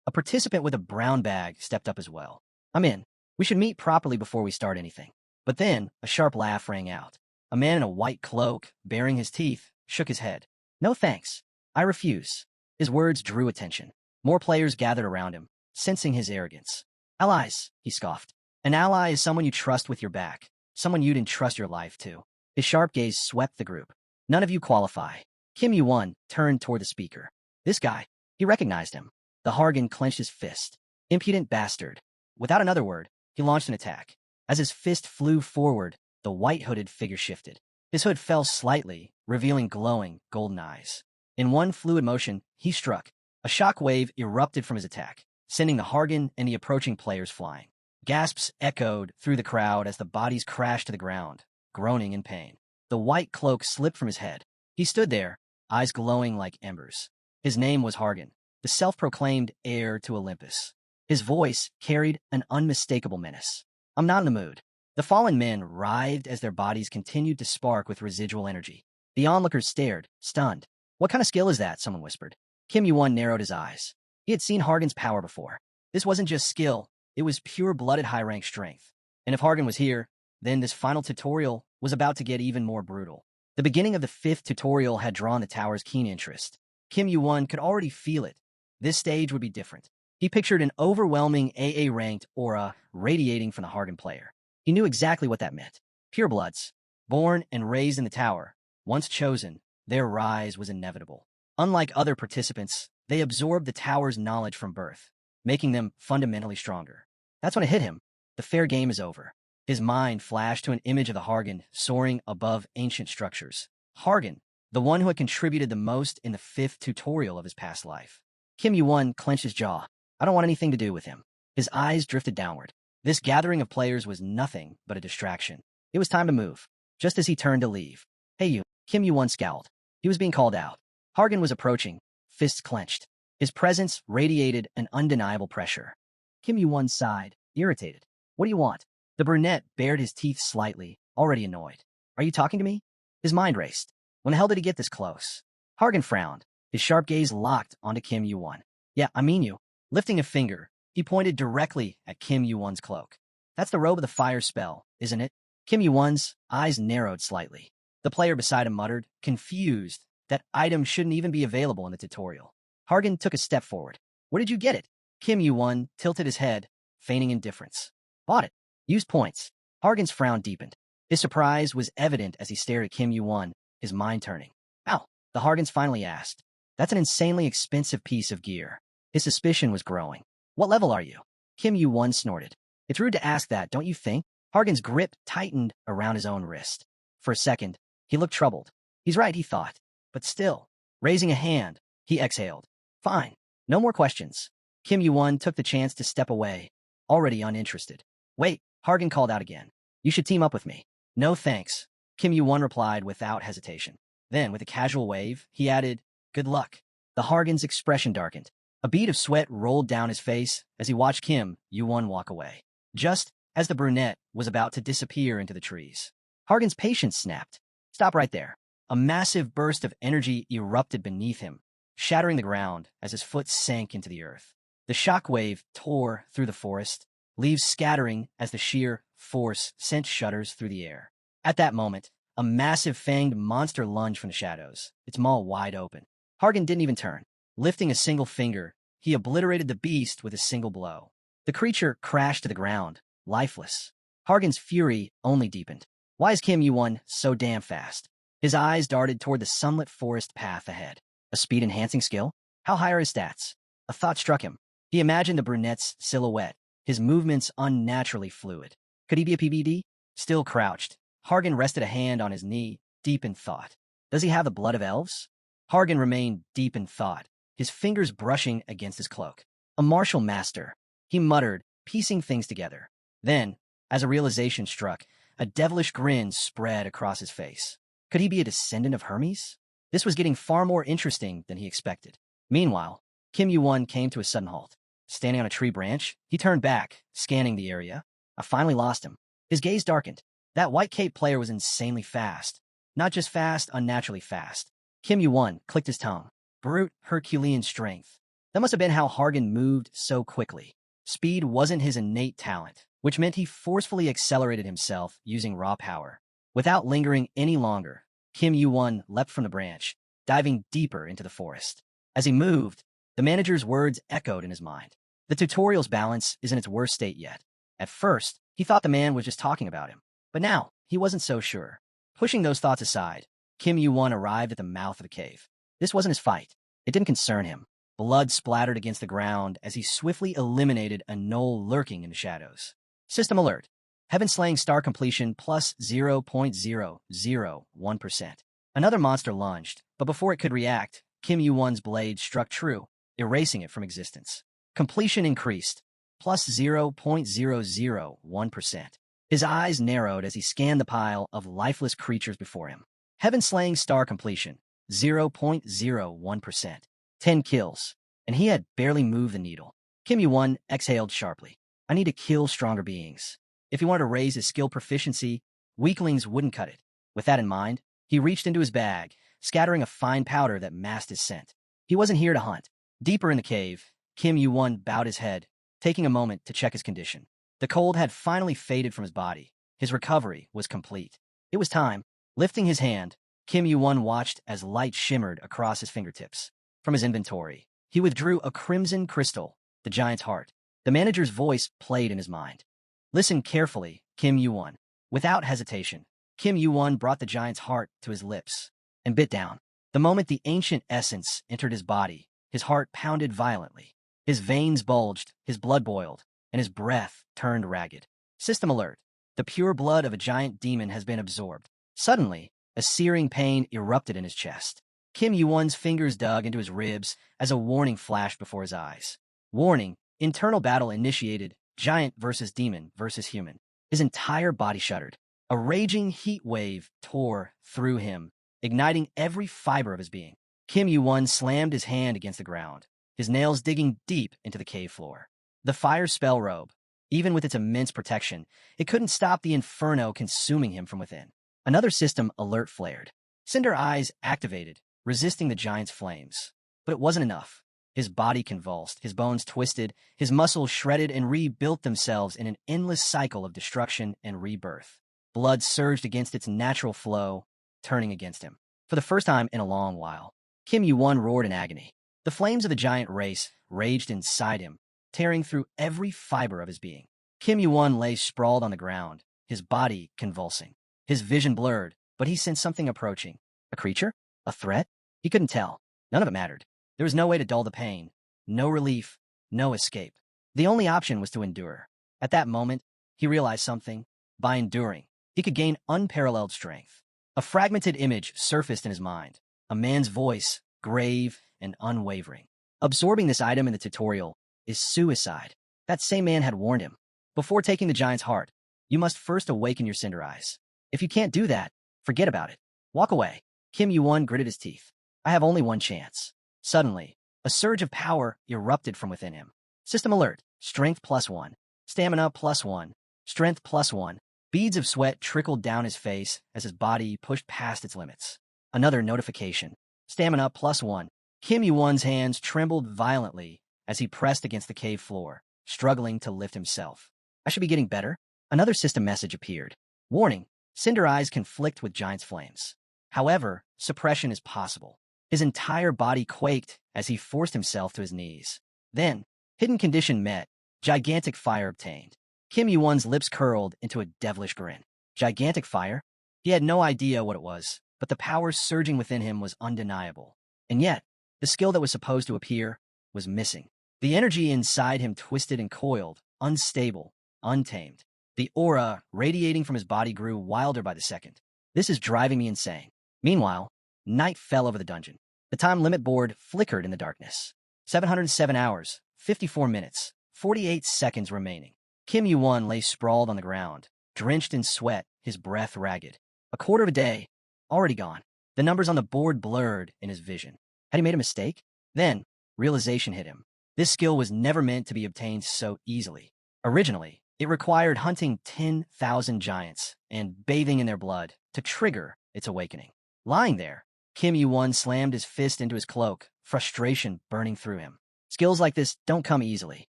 A participant with a brown bag stepped up as well. "I'm in. We should meet properly before we start anything." But then, a sharp laugh rang out. A man in a white cloak, baring his teeth, shook his head. "No thanks. I refuse." His words drew attention. More players gathered around him, sensing his arrogance. "Allies," he scoffed. "An ally is someone you trust with your back, someone you'd entrust your life to." His sharp gaze swept the group. "None of you qualify." Kim Yuan turned toward the speaker. This guy, he recognized him. The Hargan clenched his fist. "Impudent bastard." Without another word, he launched an attack. As his fist flew forward, the white-hooded figure shifted. His hood fell slightly, revealing glowing, golden eyes. In one fluid motion, he struck. A shock wave erupted from his attack, sending the Hargan and the approaching players flying. Gasps echoed through the crowd as the bodies crashed to the ground, groaning in pain. The white cloak slipped from his head. He stood there, eyes glowing like embers. His name was Hargan, the self-proclaimed heir to Olympus. His voice carried an unmistakable menace. "I'm not in the mood." The fallen men writhed as their bodies continued to spark with residual energy. The onlookers stared, stunned. "What kind of skill is that?" someone whispered. Kim Yuan narrowed his eyes. He had seen Hargan's power before. This wasn't just skill, it was pure-blooded high-rank strength. And if Hargan was here, then this final tutorial was about to get even more brutal. The beginning of the 5th tutorial had drawn the tower's keen interest. Kim Yuan could already feel it. This stage would be different. He pictured an overwhelming AA-ranked aura radiating from the Hargan player. He knew exactly what that meant. Purebloods, born and raised in the tower, once chosen, their rise was inevitable. Unlike other participants, they absorbed the tower's knowledge from birth, making them fundamentally stronger. That's when it hit him. The fair game is over. His mind flashed to an image of the Hargan soaring above ancient structures. Hargan, the one who had contributed the most in the 5th tutorial of his past life. Kim Yuan clenched his jaw. I don't want anything to do with him. His eyes drifted downward. This gathering of players was nothing but a distraction. It was time to move. Just as he turned to leave. Hey you, Kim Yuan scowled. He was being called out. Hargan was approaching, fists clenched. His presence radiated an undeniable pressure. Kim Yuan sighed, irritated. What do you want? The brunette bared his teeth slightly, already annoyed. Are you talking to me? His mind raced. When the hell did he get this close? Hargan frowned, his sharp gaze locked onto Kim Yuan. Yeah, I mean you. Lifting a finger, he pointed directly at Kim Yuan's cloak. That's the robe of the fire spell, isn't it? Kim Yuan's eyes narrowed slightly. The player beside him muttered, confused, that item shouldn't even be available in the tutorial. Hargan took a step forward. Where did you get it? Kim Yuan tilted his head, feigning indifference. Bought it. Used points. Hargan's frown deepened. His surprise was evident as he stared at Kim Yuan, his mind turning. Ow, the Hargans finally asked. That's an insanely expensive piece of gear. His suspicion was growing. What level are you? Kim Yuan snorted. It's rude to ask that, don't you think? Hargan's grip tightened around his own wrist. For a second, he looked troubled. He's right, he thought. But still, raising a hand, he exhaled. Fine. No more questions. Kim Yuan took the chance to step away, already uninterested. Wait, Hargan called out again. You should team up with me. No thanks. Kim Yuan replied without hesitation. Then, with a casual wave, he added, good luck. The Hargan's expression darkened. A bead of sweat rolled down his face as he watched Kim Yuan walk away. Just as the brunette was about to disappear into the trees. Hargan's patience snapped. Stop right there. A massive burst of energy erupted beneath him, shattering the ground as his foot sank into the earth. The shockwave tore through the forest, leaves scattering as the sheer force sent shudders through the air. At that moment, a massive fanged monster lunged from the shadows, its maw wide open. Hargan didn't even turn. Lifting a single finger, he obliterated the beast with a single blow. The creature crashed to the ground, lifeless. Hargan's fury only deepened. Why is Kim Yuan so damn fast? His eyes darted toward the sunlit forest path ahead. A speed-enhancing skill? How high are his stats? A thought struck him. He imagined the brunette's silhouette, his movements unnaturally fluid. Could he be a PBD? Still crouched, Hargan rested a hand on his knee, deep in thought. Does he have the blood of elves? Hargan remained deep in thought, his fingers brushing against his cloak. A martial master, he muttered, piecing things together. Then, as a realization struck, a devilish grin spread across his face. Could he be a descendant of Hermes? This was getting far more interesting than he expected. Meanwhile, Kim Yuan came to a sudden halt. Standing on a tree branch, he turned back, scanning the area. I finally lost him. His gaze darkened. That white cape player was insanely fast. Not just fast, unnaturally fast. Kim Yuan clicked his tongue. Brute Herculean strength. That must have been how Hargan moved so quickly. Speed wasn't his innate talent, which meant he forcefully accelerated himself using raw power. Without lingering any longer, Kim Yuan leapt from the branch, diving deeper into the forest. As he moved, the manager's words echoed in his mind. The tutorial's balance is in its worst state yet. At first, he thought the man was just talking about him. But now, he wasn't so sure. Pushing those thoughts aside, Kim Yuan arrived at the mouth of the cave. This wasn't his fight. It didn't concern him. Blood splattered against the ground as he swiftly eliminated a gnoll lurking in the shadows. System alert. Heaven-slaying star completion plus 0.001%. Another monster lunged, but before it could react, Kim Yuan's blade struck true, erasing it from existence. Completion increased, plus 0.001%. His eyes narrowed as he scanned the pile of lifeless creatures before him. Heaven-slaying star completion, 0.01%. 10 kills, and he had barely moved the needle. Kim Yuan exhaled sharply. I need to kill stronger beings. If he wanted to raise his skill proficiency, weaklings wouldn't cut it. With that in mind, he reached into his bag, scattering a fine powder that masked his scent. He wasn't here to hunt. Deeper in the cave, Kim Yuan bowed his head, taking a moment to check his condition. The cold had finally faded from his body. His recovery was complete. It was time. Lifting his hand, Kim Yuan watched as light shimmered across his fingertips. From his inventory, he withdrew a crimson crystal, the giant's heart. The manager's voice played in his mind. Listen carefully, Kim Yuan. Without hesitation, Kim Yuan brought the giant's heart to his lips and bit down. The moment the ancient essence entered his body, his heart pounded violently. His veins bulged, his blood boiled, and his breath turned ragged. System alert. The pure blood of a giant demon has been absorbed. Suddenly, a searing pain erupted in his chest. Kim Yuan's fingers dug into his ribs as a warning flashed before his eyes. Warning, internal battle initiated, giant versus demon versus human. His entire body shuddered. A raging heat wave tore through him, igniting every fiber of his being. Kim Yuan slammed his hand against the ground, his nails digging deep into the cave floor. The fire spell robe, even with its immense protection, it couldn't stop the inferno consuming him from within. Another system alert flared. Cinder eyes activated, resisting the giant's flames. But it wasn't enough. His body convulsed, his bones twisted, his muscles shredded and rebuilt themselves in an endless cycle of destruction and rebirth. Blood surged against its natural flow, turning against him. For the first time in a long while, Kim Yuan roared in agony. The flames of the giant race raged inside him, tearing through every fiber of his being. Kim Yuan lay sprawled on the ground, his body convulsing. His vision blurred, but he sensed something approaching. A creature? A threat? He couldn't tell. None of it mattered. There was no way to dull the pain. No relief. No escape. The only option was to endure. At that moment, he realized something. By enduring, he could gain unparalleled strength. A fragmented image surfaced in his mind. A man's voice, grave and unwavering. Absorbing this item in the tutorial is suicide. That same man had warned him. Before taking the giant's heart, you must first awaken your cinder eyes. If you can't do that, forget about it. Walk away. Kim Yuan gritted his teeth. I have only one chance. Suddenly, a surge of power erupted from within him. System alert. Strength +1. Stamina +1. Strength +1. Beads of sweat trickled down his face as his body pushed past its limits. Another notification. Stamina +1. Kim Yuan's hands trembled violently as he pressed against the cave floor, struggling to lift himself. I should be getting better. Another system message appeared. Warning. Cinder eyes conflict with giant's flames. However, suppression is possible. His entire body quaked as he forced himself to his knees. Then, hidden condition met. Gigantic fire obtained. Kim Yuan's lips curled into a devilish grin. Gigantic fire? He had no idea what it was, but the power surging within him was undeniable. And yet, the skill that was supposed to appear was missing. The energy inside him twisted and coiled, unstable, untamed. The aura radiating from his body grew wilder by the second. This is driving me insane. Meanwhile, night fell over the dungeon. The time limit board flickered in the darkness. 707 hours, 54 minutes, 48 seconds remaining. Kim Yuan lay sprawled on the ground, drenched in sweat, his breath ragged. A quarter of a day, already gone. The numbers on the board blurred in his vision. Had he made a mistake? Then, realization hit him. This skill was never meant to be obtained so easily. Originally, it required hunting 10,000 giants and bathing in their blood to trigger its awakening. Lying there, Kim Yuan slammed his fist into his cloak, frustration burning through him. Skills like this don't come easily.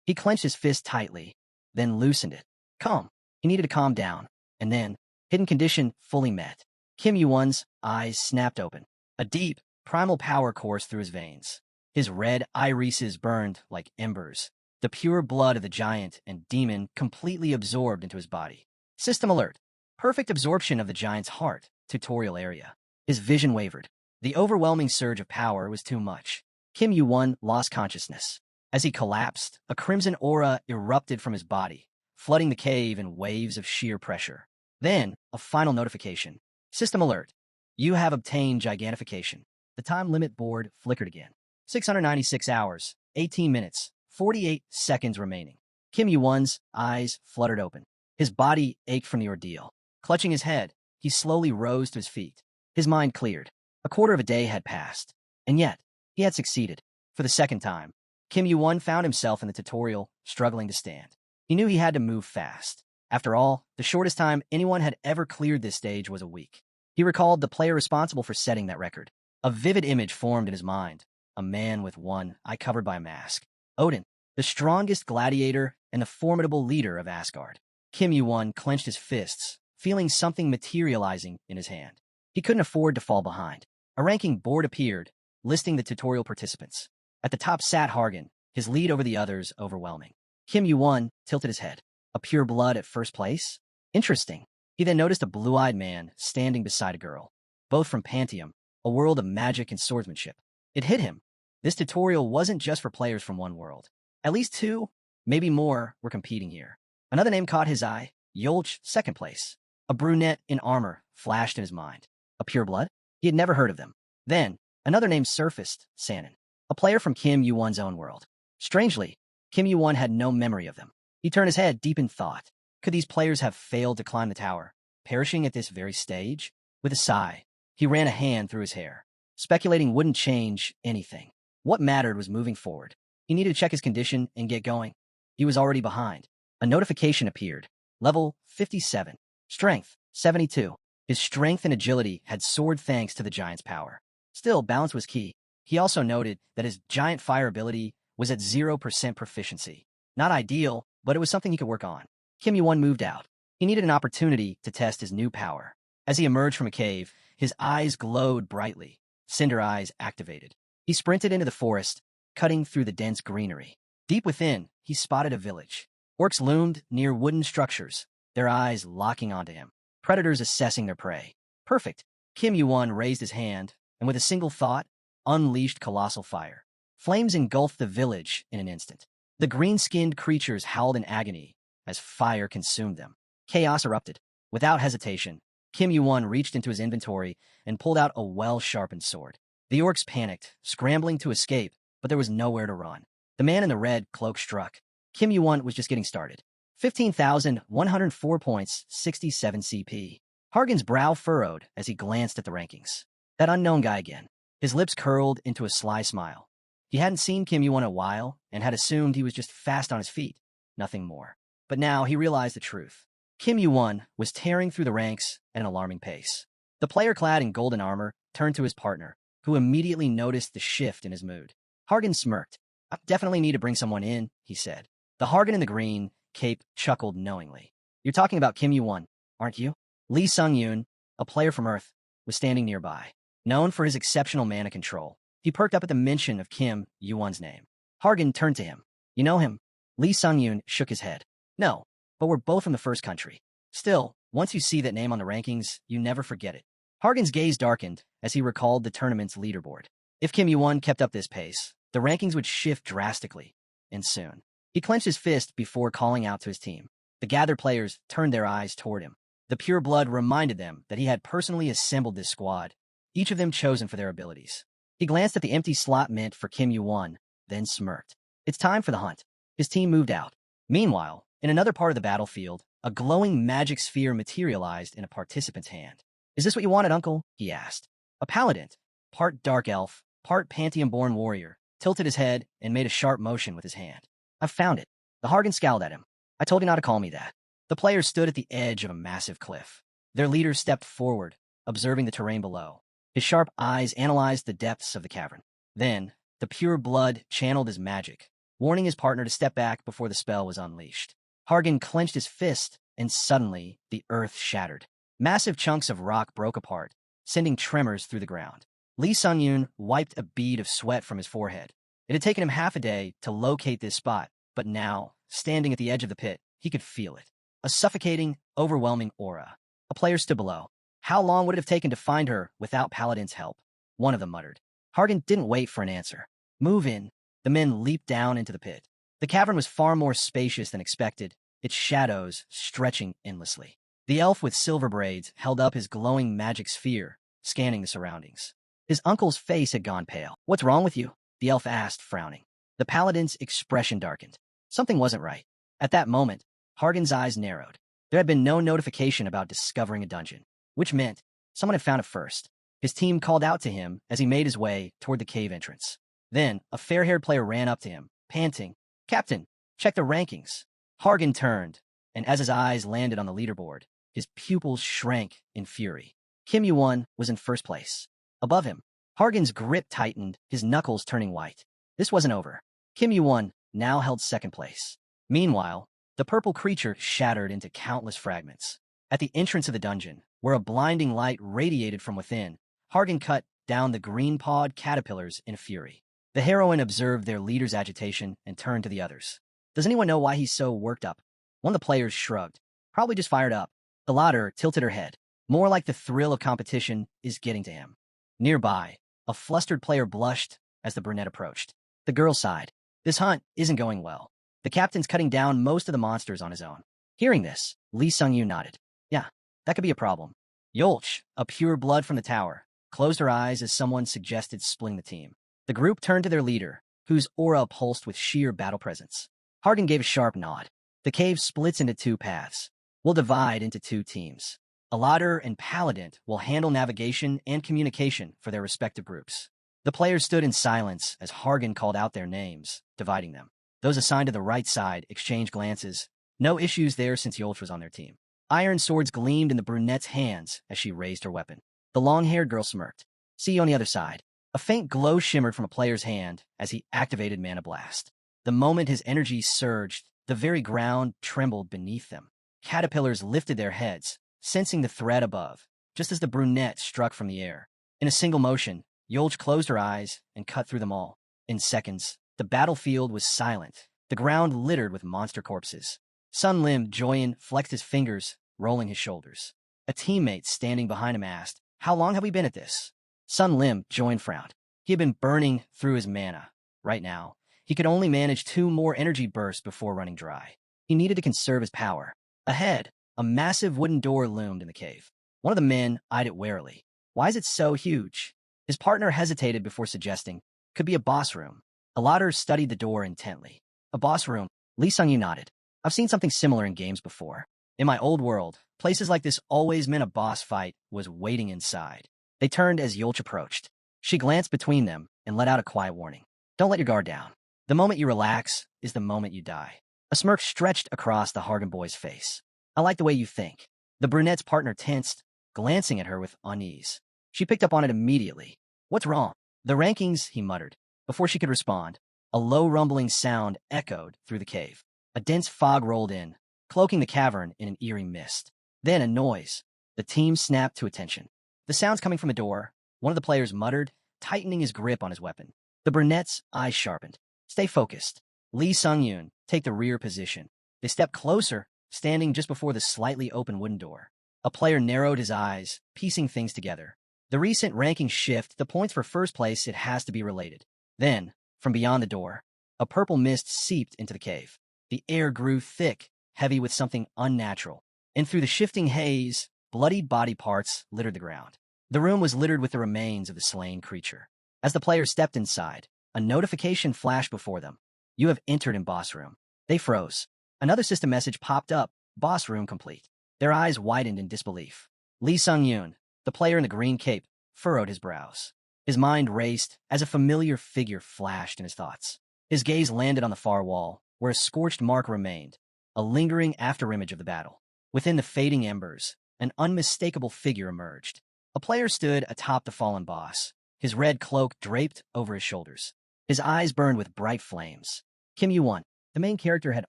He clenched his fist tightly, then loosened it. Calm. He needed to calm down. And then, hidden condition fully met. Kim Yuan's eyes snapped open. A deep, primal power coursed through his veins. His red irises burned like embers. The pure blood of the giant and demon completely absorbed into his body. System alert. Perfect absorption of the giant's heart. Tutorial area. His vision wavered. The overwhelming surge of power was too much. Kim Yuan lost consciousness. As he collapsed, a crimson aura erupted from his body, flooding the cave in waves of sheer pressure. Then, a final notification. System alert. You have obtained gigantification. The time limit board flickered again. 696 hours, 18 minutes, 48 seconds remaining. Kim Yuan's eyes fluttered open. His body ached from the ordeal. Clutching his head, he slowly rose to his feet. His mind cleared. A quarter of a day had passed. And yet, he had succeeded. For the second time, Kim Yuan found himself in the tutorial, struggling to stand. He knew he had to move fast. After all, the shortest time anyone had ever cleared this stage was a week. He recalled the player responsible for setting that record. A vivid image formed in his mind. A man with one eye covered by a mask. Odin, the strongest gladiator and the formidable leader of Asgard. Kim Yuan clenched his fists, feeling something materializing in his hand. He couldn't afford to fall behind. A ranking board appeared, listing the tutorial participants. At the top sat Hargan, his lead over the others overwhelming. Kim Yuan tilted his head. A pure blood at first place? Interesting. He then noticed a blue-eyed man standing beside a girl. Both from Pantheon, a world of magic and swordsmanship. It hit him. This tutorial wasn't just for players from one world. At least two, maybe more, were competing here. Another name caught his eye. Yolch, second place. A brunette in armor flashed in his mind. A pure blood? He had never heard of them. Then, Another named Surfaced, Sanin, a player from Kim Yuan's own world. Strangely, Kim Yuan had no memory of them. He turned his head deep in thought. Could these players have failed to climb the tower, perishing at this very stage? With a sigh, he ran a hand through his hair. Speculating wouldn't change anything. What mattered was moving forward. He needed to check his condition and get going. He was already behind. A notification appeared. Level 57. Strength 72. His strength and agility had soared thanks to the giant's power. Still, balance was key. He also noted that his giant fire ability was at 0% proficiency. Not ideal, but it was something he could work on. Kim Yuan moved out. He needed an opportunity to test his new power. As he emerged from a cave, his eyes glowed brightly. Cinder eyes activated. He sprinted into the forest, cutting through the dense greenery. Deep within, he spotted a village. Orcs loomed near wooden structures, their eyes locking onto him. Predators assessing their prey. Perfect. Kim Yuan raised his hand, and with a single thought, unleashed colossal fire. Flames engulfed the village in an instant. The green-skinned creatures howled in agony as fire consumed them. Chaos erupted. Without hesitation, Kim Yuan reached into his inventory and pulled out a well-sharpened sword. The orcs panicked, scrambling to escape, but there was nowhere to run. The man in the red cloak struck. Kim Yuan was just getting started. 15,104 points, 67 CP. Hargan's brow furrowed as he glanced at the rankings. That unknown guy again. His lips curled into a sly smile. He hadn't seen Kim Yuan in a while and had assumed he was just fast on his feet. Nothing more. But now he realized the truth. Kim Yuan was tearing through the ranks at an alarming pace. The player clad in golden armor turned to his partner, who immediately noticed the shift in his mood. Hargan smirked. I definitely need to bring someone in, he said. The Hargan in the green cape chuckled knowingly. You're talking about Kim Yuan, aren't you? Lee Sung-yoon, a player from Earth, was standing nearby. Known for his exceptional mana control, he perked up at the mention of Kim Yuan's name. Hargan turned to him. You know him? Lee Sung-yoon shook his head. No, but we're both from the first country. Still, once you see that name on the rankings, you never forget it. Hargan's gaze darkened as he recalled the tournament's leaderboard. If Kim Yuan kept up this pace, the rankings would shift drastically, and soon. He clenched his fist before calling out to his team. The gathered players turned their eyes toward him. The pure blood reminded them that he had personally assembled this squad, each of them chosen for their abilities. He glanced at the empty slot meant for Kim Yuan, then smirked. It's time for the hunt. His team moved out. Meanwhile, in another part of the battlefield, a glowing magic sphere materialized in a participant's hand. Is this what you wanted, Uncle? He asked. A paladin, part dark elf, part Pantheon-born warrior, tilted his head and made a sharp motion with his hand. I've found it. The Hargan scowled at him. I told you not to call me that. The players stood at the edge of a massive cliff. Their leader stepped forward, observing the terrain below. His sharp eyes analyzed the depths of the cavern. Then, the pure blood channeled his magic, warning his partner to step back before the spell was unleashed. Hargan clenched his fist, and suddenly, the earth shattered. Massive chunks of rock broke apart, sending tremors through the ground. Lee Sung-yoon wiped a bead of sweat from his forehead. It had taken him half a day to locate this spot, but now, standing at the edge of the pit, he could feel it. A suffocating, overwhelming aura. A player stood below. How long would it have taken to find her without Paladin's help? One of them muttered. Hargan didn't wait for an answer. Move in. The men leaped down into the pit. The cavern was far more spacious than expected, its shadows stretching endlessly. The elf with silver braids held up his glowing magic sphere, scanning the surroundings. His uncle's face had gone pale. What's wrong with you? The elf asked, frowning. The paladin's expression darkened. Something wasn't right. At that moment, Hargan's eyes narrowed. There had been no notification about discovering a dungeon, which meant someone had found it first. His team called out to him as he made his way toward the cave entrance. Then, a fair-haired player ran up to him, panting, Captain, check the rankings. Hargan turned, and as his eyes landed on the leaderboard, his pupils shrank in fury. Kim Yuan was in first place. Above him, Hargan's grip tightened, his knuckles turning white. This wasn't over. Kim Yuan now held second place. Meanwhile, the purple creature shattered into countless fragments. At the entrance of the dungeon, where a blinding light radiated from within, Hargan cut down the green-pawed caterpillars in a fury. The heroine observed their leader's agitation and turned to the others. Does anyone know why he's so worked up? One of the players shrugged. Probably just fired up. The latter tilted her head. More like the thrill of competition is getting to him. Nearby, a flustered player blushed as the brunette approached. The girl sighed. This hunt isn't going well. The captain's cutting down most of the monsters on his own. Hearing this, Lee Sung-yoon nodded. Yeah, that could be a problem. Yolch, a pure blood from the tower, closed her eyes as someone suggested splitting the team. The group turned to their leader, whose aura pulsed with sheer battle presence. Hargan gave a sharp nod. The cave splits into two paths. We'll divide into two teams. Aladdin and Paladin will handle navigation and communication for their respective groups. The players stood in silence as Hargan called out their names, dividing them. Those assigned to the right side exchanged glances. No issues there since Yolch was on their team. Iron swords gleamed in the brunette's hands as she raised her weapon. The long-haired girl smirked. See you on the other side. A faint glow shimmered from a player's hand as he activated Mana Blast. The moment his energy surged, the very ground trembled beneath them. Caterpillars lifted their heads, sensing the threat above, just as the brunette struck from the air. In a single motion, Yolch closed her eyes and cut through them all. In seconds, the battlefield was silent, the ground littered with monster corpses. Sun Lim Joyan flexed his fingers, rolling his shoulders. A teammate standing behind him asked, "How long have we been at this?" Sun Lim Joyan frowned. He had been burning through his mana. Right now, he could only manage 2 more energy bursts before running dry. He needed to conserve his power. Ahead, a massive wooden door loomed in the cave. One of the men eyed it warily. Why is it so huge? His partner hesitated before suggesting, could be a boss room. Aladdin studied the door intently. A boss room? Lee Sung-yu nodded. I've seen something similar in games before. In my old world, places like this always meant a boss fight was waiting inside. They turned as Yolch approached. She glanced between them and let out a quiet warning. Don't let your guard down. The moment you relax is the moment you die. A smirk stretched across the Hargan boy's face. I like the way you think. The brunette's partner tensed, glancing at her with unease. She picked up on it immediately. What's wrong? The rankings, he muttered. Before she could respond, a low rumbling sound echoed through the cave. A dense fog rolled in, cloaking the cavern in an eerie mist. Then a noise. The team snapped to attention. The sound's coming from a door. One of the players muttered, tightening his grip on his weapon. The brunette's eyes sharpened. Stay focused. Lee Sung-yoon, take the rear position. They stepped closer, standing just before the slightly open wooden door. A player narrowed his eyes, piecing things together. The recent ranking shift, the points for first place, it has to be related. Then, from beyond the door, a purple mist seeped into the cave. The air grew thick, heavy with something unnatural. And through the shifting haze, bloodied body parts littered the ground. The room was littered with the remains of the slain creature. As the players stepped inside, a notification flashed before them. You have entered in boss room. They froze. Another system message popped up, boss room complete. Their eyes widened in disbelief. Lee Sung-yoon, the player in the green cape, furrowed his brows. His mind raced as a familiar figure flashed in his thoughts. His gaze landed on the far wall, where a scorched mark remained, a lingering afterimage of the battle. Within the fading embers, an unmistakable figure emerged. A player stood atop the fallen boss, his red cloak draped over his shoulders. His eyes burned with bright flames. Kim Yuan, the main character, had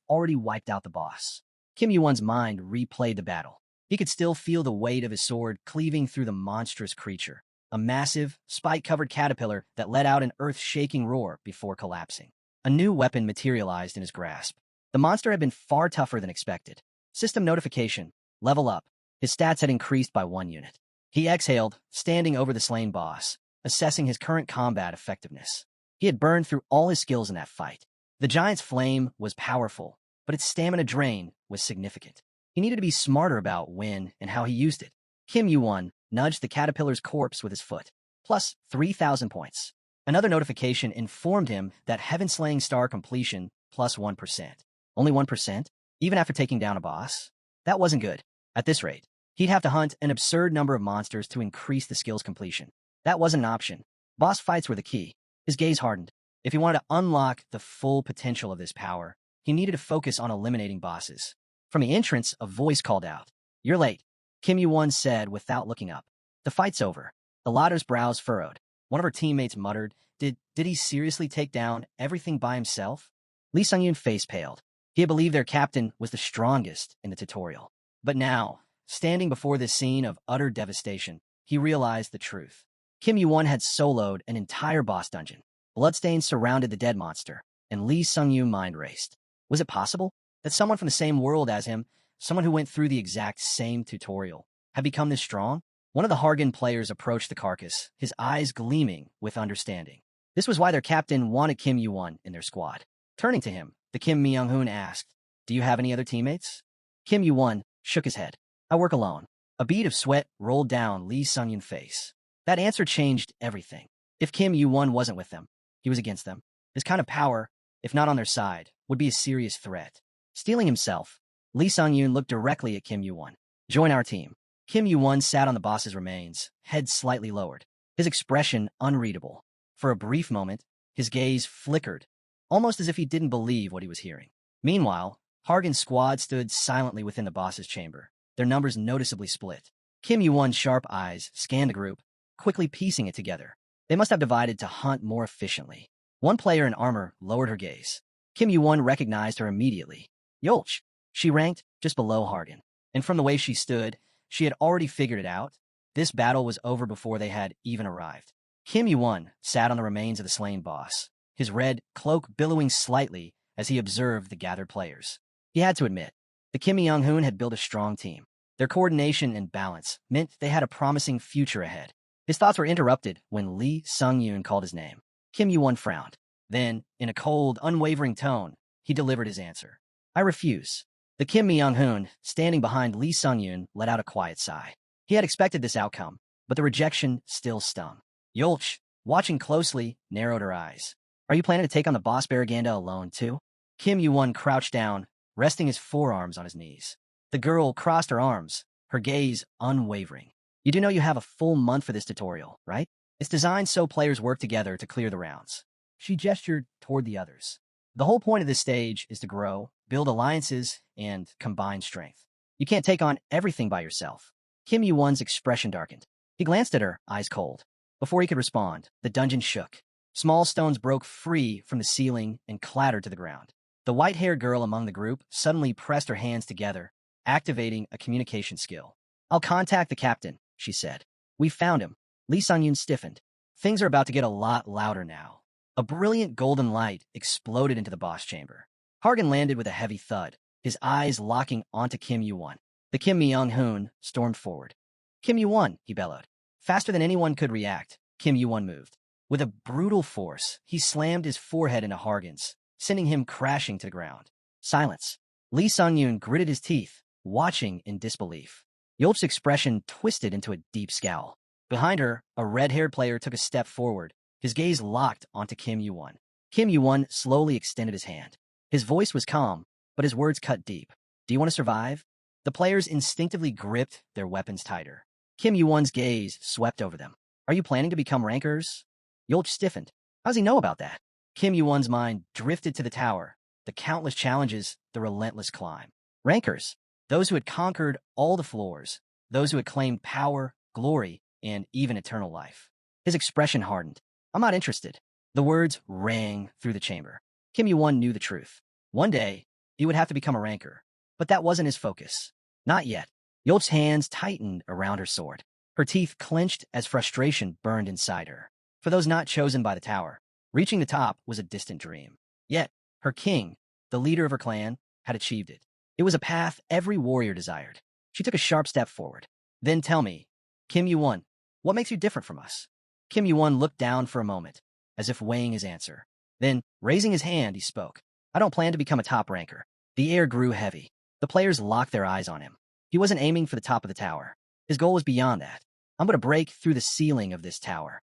already wiped out the boss. Kim Yuan's mind replayed the battle. He could still feel the weight of his sword cleaving through the monstrous creature, a massive, spike-covered caterpillar that let out an earth-shaking roar before collapsing. A new weapon materialized in his grasp. The monster had been far tougher than expected. System notification. Level up. His stats had increased by 1 unit. He exhaled, standing over the slain boss, assessing his current combat effectiveness. He had burned through all his skills in that fight. The giant's flame was powerful, but its stamina drain was significant. He needed to be smarter about when and how he used it. Kim Yuan nudged the caterpillar's corpse with his foot, plus 3,000 points. Another notification informed him that Heaven-Slaying Star completion plus 1%. Only 1%? Even after taking down a boss? That wasn't good. At this rate, he'd have to hunt an absurd number of monsters to increase the skill's completion. That wasn't an option. Boss fights were the key. His gaze hardened. If he wanted to unlock the full potential of this power, he needed to focus on eliminating bosses. From the entrance, a voice called out. You're late, Kim Yuan said without looking up. The fight's over. Aladdin's brows furrowed. One of her teammates muttered, Did he seriously take down everything by himself? Lee Sung-yoon face paled. He had believed their captain was the strongest in the tutorial. But now, standing before this scene of utter devastation, he realized the truth. Kim Yuan had soloed an entire boss dungeon. Bloodstains surrounded the dead monster, and Lee Sung-yoon mind raced. Was it possible that someone from the same world as him, someone who went through the exact same tutorial, had become this strong? One of the Hargan players approached the carcass, his eyes gleaming with understanding. This was why their captain wanted Kim Yuan in their squad. Turning to him, the Kim Myung-hoon asked, Do you have any other teammates? Kim Yuan shook his head. I work alone. A bead of sweat rolled down Lee Sung-yoon's face. That answer changed everything. If Kim Yuan wasn't with them, he was against them. His kind of power, if not on their side, would be a serious threat. Steeling himself, Lee Sung-yoon looked directly at Kim Yuan. Join our team. Kim Yuan sat on the boss's remains, head slightly lowered, his expression unreadable. For a brief moment, his gaze flickered, almost as if he didn't believe what he was hearing. Meanwhile, Hargan's squad stood silently within the boss's chamber, their numbers noticeably split. Kim Yuan's sharp eyes scanned the group, quickly piecing it together. They must have divided to hunt more efficiently. One player in armor lowered her gaze. Kim Yuan recognized her immediately. Yolch. She ranked just below Hargan. And from the way she stood, she had already figured it out. This battle was over before they had even arrived. Kim Yuan sat on the remains of the slain boss, his red cloak billowing slightly as he observed the gathered players. He had to admit, the Kim Young-hoon had built a strong team. Their coordination and balance meant they had a promising future ahead. His thoughts were interrupted when Lee Sung-yoon called his name. Kim Yuan frowned. Then, in a cold, unwavering tone, he delivered his answer. I refuse. The Kim Young-hoon, standing behind Lee Sung-yoon, let out a quiet sigh. He had expected this outcome, but the rejection still stung. Yolch, watching closely, narrowed her eyes. Are you planning to take on the boss Baraganda alone, too? Kim Yuan crouched down, resting his forearms on his knees. The girl crossed her arms, her gaze unwavering. You do know you have a full month for this tutorial, right? It's designed so players work together to clear the rounds. She gestured toward the others. The whole point of this stage is to grow, build alliances, and combine strength. You can't take on everything by yourself. Kim Yuan's expression darkened. He glanced at her, eyes cold. Before he could respond, the dungeon shook. Small stones broke free from the ceiling and clattered to the ground. The white-haired girl among the group suddenly pressed her hands together, activating a communication skill. I'll contact the captain, she said. We found him. Lee Sung-yoon stiffened. Things are about to get a lot louder now. A brilliant golden light exploded into the boss chamber. Hargan landed with a heavy thud, his eyes locking onto Kim Yuan. The Kim Young-hoon stormed forward. Kim Yuan, he bellowed. Faster than anyone could react, Kim Yuan moved. With a brutal force, he slammed his forehead into Hargan's, sending him crashing to the ground. Silence. Lee Sung-yoon gritted his teeth, watching in disbelief. Yolch's expression twisted into a deep scowl. Behind her, a red-haired player took a step forward, his gaze locked onto Kim Yuan. Kim Yuan slowly extended his hand. His voice was calm, but his words cut deep. Do you want to survive? The players instinctively gripped their weapons tighter. Kim Yuan's gaze swept over them. Are you planning to become rankers? Yolch stiffened. How does he know about that? Kim Yuan's mind drifted to the tower, the countless challenges, the relentless climb. Rankers, those who had conquered all the floors, those who had claimed power, glory, and even eternal life. His expression hardened. I'm not interested. The words rang through the chamber. Kim Yuan knew the truth. One day, he would have to become a ranker. But that wasn't his focus. Not yet. Yolch's hands tightened around her sword. Her teeth clenched as frustration burned inside her. For those not chosen by the tower, reaching the top was a distant dream. Yet, her king, the leader of her clan, had achieved it. It was a path every warrior desired. She took a sharp step forward. Then tell me, Kim Yuan, what makes you different from us? Kim Yuan looked down for a moment, as if weighing his answer. Then, raising his hand, he spoke. I don't plan to become a top ranker. The air grew heavy. The players locked their eyes on him. He wasn't aiming for the top of the tower. His goal was beyond that. I'm going to break through the ceiling of this tower.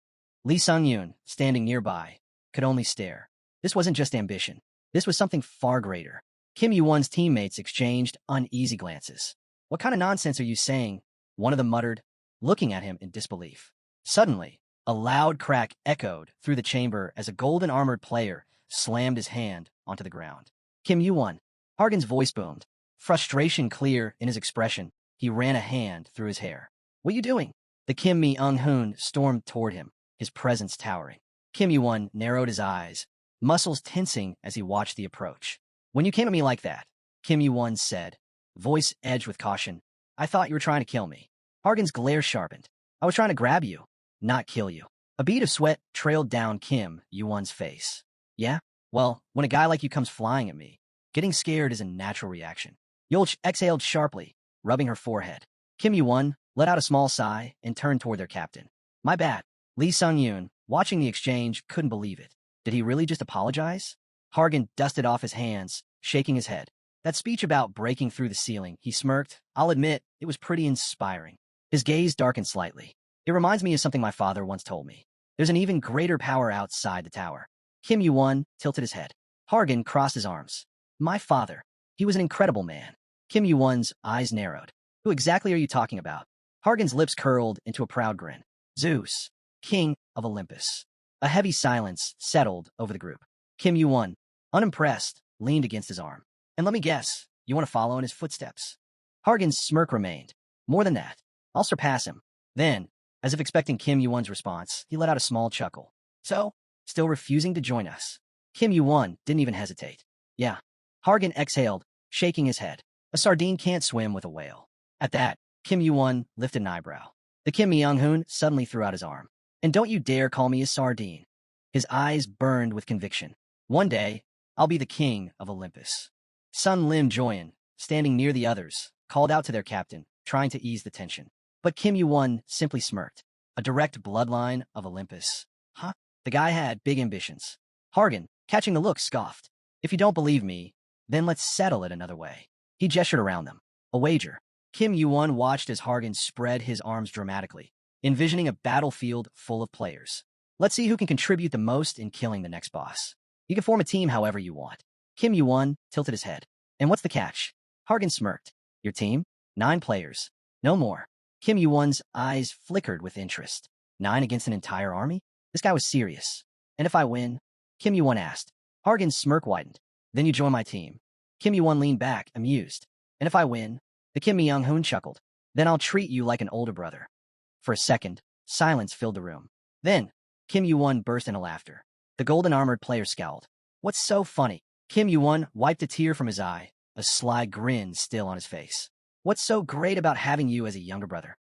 Lee Sung-yoon, standing nearby, could only stare. This wasn't just ambition. This was something far greater. Kim Yuan's teammates exchanged uneasy glances. What kind of nonsense are you saying? One of them muttered, looking at him in disbelief. Suddenly, a loud crack echoed through the chamber as a golden-armored player slammed his hand onto the ground. Kim Yuan. Hargan's voice boomed. Frustration clear in his expression, he ran a hand through his hair. What are you doing? The Kim Young-hoon stormed toward him, his presence towering. Kim Yuan narrowed his eyes, muscles tensing as he watched the approach. When you came at me like that, Kim Yuan said, voice edged with caution, I thought you were trying to kill me. Hargan's glare sharpened. I was trying to grab you, not kill you. A bead of sweat trailed down Kim Yuan's face. Yeah? Well, when a guy like you comes flying at me, getting scared is a natural reaction. Yolch exhaled sharply, rubbing her forehead. Kim Yuan let out a small sigh and turned toward their captain. My bad. Lee Sung-yoon, watching the exchange, couldn't believe it. Did he really just apologize? Hargan dusted off his hands, shaking his head. That speech about breaking through the ceiling, he smirked. I'll admit, it was pretty inspiring. His gaze darkened slightly. It reminds me of something my father once told me. There's an even greater power outside the tower. Kim Yuan tilted his head. Hargan crossed his arms. My father. He was an incredible man. Kim Yuan's eyes narrowed. Who exactly are you talking about? Hargan's lips curled into a proud grin. Zeus, king of Olympus. A heavy silence settled over the group. Kim Yuan, unimpressed, leaned against his arm. And let me guess, you want to follow in his footsteps? Hargan's smirk remained. More than that, I'll surpass him. Then, as if expecting Kim Yuan's response, he let out a small chuckle. So, still refusing to join us? Kim Yuan didn't even hesitate. Yeah. Hargan exhaled, shaking his head. A sardine can't swim with a whale. At that, Kim Yuan lifted an eyebrow. The Kim Myung-hoon suddenly threw out his arm. And don't you dare call me a sardine. His eyes burned with conviction. One day, I'll be the king of Olympus. Sun Lim Joyan, standing near the others, called out to their captain, trying to ease the tension. But Kim Yuan simply smirked. A direct bloodline of Olympus. Huh? The guy had big ambitions. Hargan, catching the look, scoffed. If you don't believe me, then let's settle it another way. He gestured around them. A wager. Kim Yuan watched as Hargan spread his arms dramatically, envisioning a battlefield full of players. Let's see who can contribute the most in killing the next boss. You can form a team however you want. Kim Yuan tilted his head. And what's the catch? Hargan smirked. Your team? 9 players. No more. Kim Yuan's eyes flickered with interest. 9 against an entire army? This guy was serious. And if I win? Kim Yuan asked. Hargan's smirk widened. Then you join my team. Kim Yuan leaned back, amused. And if I win? The Kim Myung-hoon chuckled. Then I'll treat you like an older brother. For a second, silence filled the room. Then, Kim Yuan burst into laughter. The golden-armored player scowled. What's so funny? Kim Yuan wiped a tear from his eye, a sly grin still on his face. What's so great about having you as a younger brother?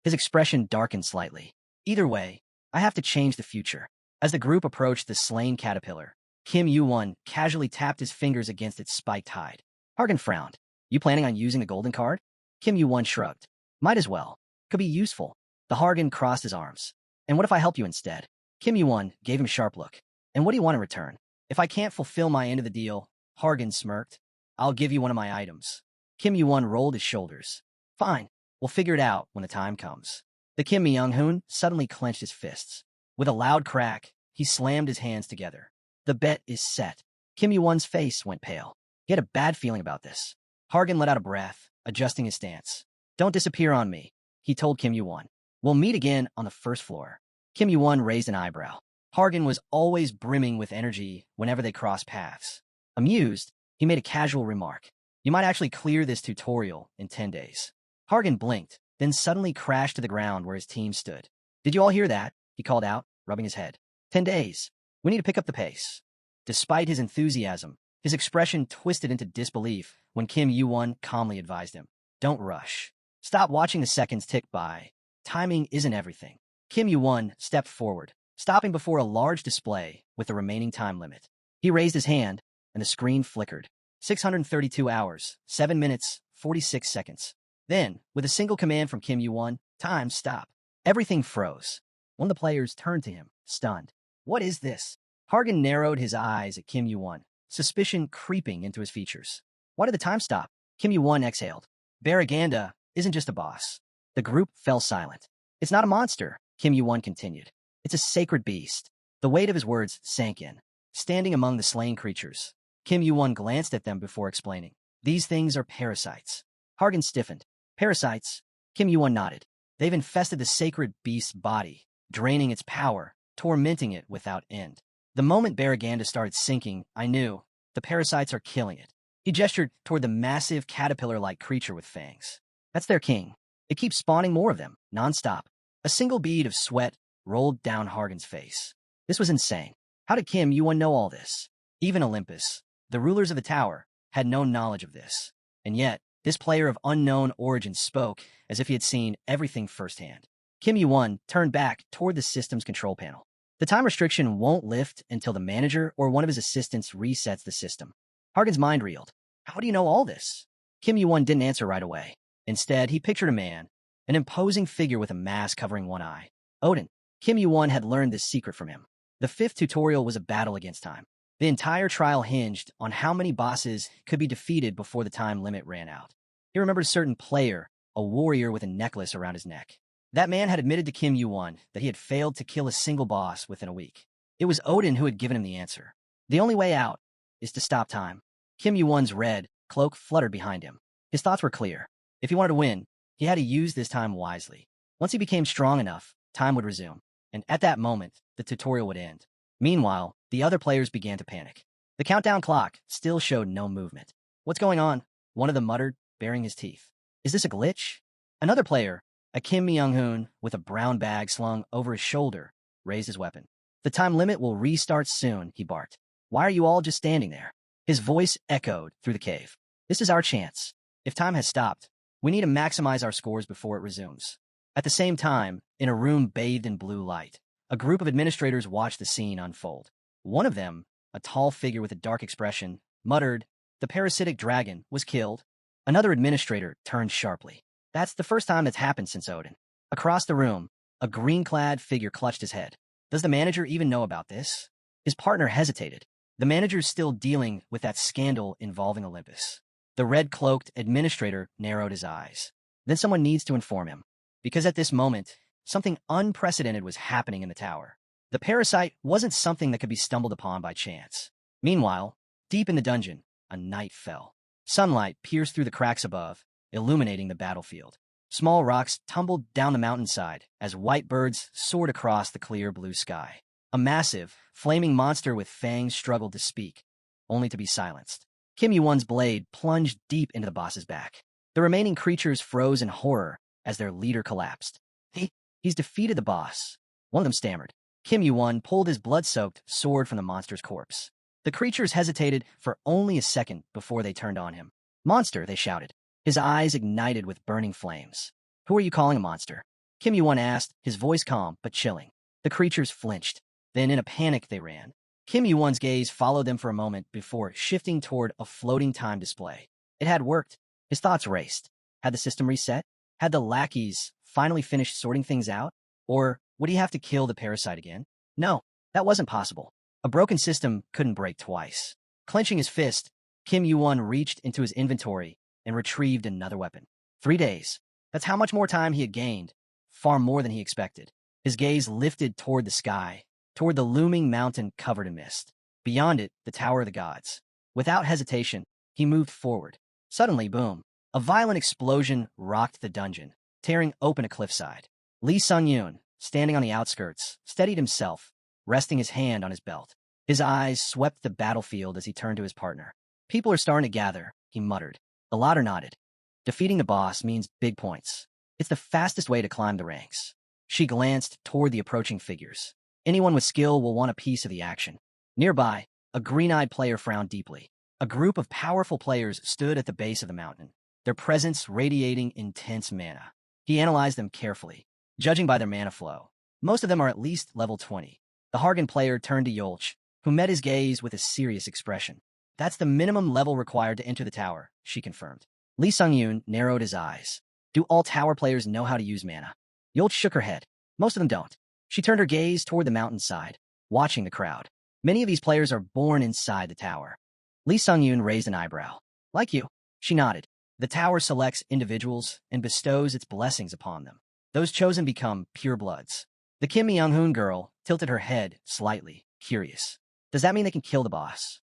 His expression darkened slightly. Either way, I have to change the future. As the group approached the slain caterpillar, Kim Yuan casually tapped his fingers against its spiked hide. Hargan frowned. You planning on using the golden card? Kim Yuan shrugged. Might as well. Could be useful. The Hargan crossed his arms. And what if I help you instead? Kim Yuan gave him a sharp look. And what do you want in return? If I can't fulfill my end of the deal, Hargan smirked, I'll give you one of my items. Kim Yuan rolled his shoulders. Fine, we'll figure it out when the time comes. The Kim Myung-hoon suddenly clenched his fists. With a loud crack, he slammed his hands together. The bet is set. Kim Yuan's face went pale. He had a bad feeling about this. Hargan let out a breath, adjusting his stance. Don't disappear on me, he told Kim Yuan. We'll meet again on the first floor. Kim Yuan raised an eyebrow. Hargan was always brimming with energy whenever they crossed paths. Amused, he made a casual remark. You might actually clear this tutorial in 10 days. Hargan blinked, then suddenly crashed to the ground where his team stood. Did you all hear that? He called out, rubbing his head. 10 days. We need to pick up the pace. Despite his enthusiasm, his expression twisted into disbelief when Kim Yuan calmly advised him. Don't rush. Stop watching the seconds tick by. Timing isn't everything. Kim Yuan stepped forward, stopping before a large display with the remaining time limit. He raised his hand, and the screen flickered. 632 hours, 7 minutes, 46 seconds. Then, with a single command from Kim Yuan, time stop. Everything froze. One of the players turned to him, stunned. What is this? Hargan narrowed his eyes at Kim Yuan, suspicion creeping into his features. Why did the time stop? Kim Yuan exhaled. Baraganda isn't just a boss. The group fell silent. It's not a monster, Kim Yuan continued. It's a sacred beast. The weight of his words sank in. Standing among the slain creatures, Kim Yuan glanced at them before explaining. These things are parasites. Hargan stiffened. Parasites? Kim Yuan nodded. They've infested the sacred beast's body, draining its power, tormenting it without end. The moment Baraganda started sinking, I knew. The parasites are killing it. He gestured toward the massive caterpillar-like creature with fangs. That's their king. It keeps spawning more of them, non-stop. A single bead of sweat rolled down Hargan's face. This was insane. How did Kim Yuan know all this? Even Olympus, the rulers of the tower, had no knowledge of this. And yet, this player of unknown origin spoke as if he had seen everything firsthand. Kim Yuan turned back toward the system's control panel. The time restriction won't lift until the manager or one of his assistants resets the system. Hargan's mind reeled. How do you know all this? Kim Yuan didn't answer right away. Instead, he pictured a man, an imposing figure with a mask covering one eye. Odin. Kim Yuan had learned this secret from him. The 5th tutorial was a battle against time. The entire trial hinged on how many bosses could be defeated before the time limit ran out. He remembered a certain player, a warrior with a necklace around his neck. That man had admitted to Kim Yuan that he had failed to kill a single boss within a week. It was Odin who had given him the answer. The only way out is to stop time. Kim Yuan's red cloak fluttered behind him. His thoughts were clear. If he wanted to win, he had to use this time wisely. Once he became strong enough, time would resume. And at that moment, the tutorial would end. Meanwhile, the other players began to panic. The countdown clock still showed no movement. What's going on? One of them muttered, baring his teeth. Is this a glitch? Another player, a Kim Myung-hoon with a brown bag slung over his shoulder, raised his weapon. The time limit will restart soon, he barked. Why are you all just standing there? His voice echoed through the cave. This is our chance. If time has stopped, we need to maximize our scores before it resumes. At the same time, in a room bathed in blue light, a group of administrators watched the scene unfold. One of them, a tall figure with a dark expression, muttered, "The parasitic dragon was killed." Another administrator turned sharply. That's the first time that's happened since Odin. Across the room, a green-clad figure clutched his head. Does the manager even know about this? His partner hesitated. The manager's still dealing with that scandal involving Olympus. The red-cloaked administrator narrowed his eyes. Then someone needs to inform him. Because at this moment, something unprecedented was happening in the tower. The parasite wasn't something that could be stumbled upon by chance. Meanwhile, deep in the dungeon, a night fell. Sunlight pierced through the cracks above, illuminating the battlefield. Small rocks tumbled down the mountainside as white birds soared across the clear blue sky. A massive, flaming monster with fangs struggled to speak, only to be silenced. Kim Yuan's blade plunged deep into the boss's back. The remaining creatures froze in horror as their leader collapsed. He's defeated the boss. One of them stammered. Kim Yuan pulled his blood-soaked sword from the monster's corpse. The creatures hesitated for only a second before they turned on him. "Monster," they shouted. His eyes ignited with burning flames. "Who are you calling a monster?" Kim Yuan asked, his voice calm but chilling. The creatures flinched. Then in a panic they ran. Kim Yuan's gaze followed them for a moment before shifting toward a floating time display. It had worked. His thoughts raced. Had the system reset? Had the lackeys finally finished sorting things out? Or would he have to kill the parasite again? No, that wasn't possible. A broken system couldn't break twice. Clenching his fist, Kim Yuan reached into his inventory and retrieved another weapon. 3 days. That's how much more time he had gained. Far more than he expected. His gaze lifted toward the sky, toward the looming mountain covered in mist. Beyond it, the Tower of the Gods. Without hesitation, he moved forward. Suddenly, boom. A violent explosion rocked the dungeon, tearing open a cliffside. Lee Sung-yoon, standing on the outskirts, steadied himself, resting his hand on his belt. His eyes swept the battlefield as he turned to his partner. "People are starting to gather," he muttered. The latter nodded. "Defeating the boss means big points. It's the fastest way to climb the ranks." She glanced toward the approaching figures. Anyone with skill will want a piece of the action. Nearby, a green-eyed player frowned deeply. A group of powerful players stood at the base of the mountain, their presence radiating intense mana. He analyzed them carefully, judging by their mana flow. Most of them are at least level 20. The Hargan player turned to Yolch, who met his gaze with a serious expression. "That's the minimum level required to enter the tower," she confirmed. Lee Sung-yoon narrowed his eyes. "Do all tower players know how to use mana?" Yolch shook her head. "Most of them don't." She turned her gaze toward the mountainside, watching the crowd. "Many of these players are born inside the tower." Lee Sung-yoon raised an eyebrow. "Like you." She nodded. "The tower selects individuals and bestows its blessings upon them. Those chosen become purebloods." The Kim Myung-hoon girl tilted her head slightly, curious. "Does that mean they can kill the boss?"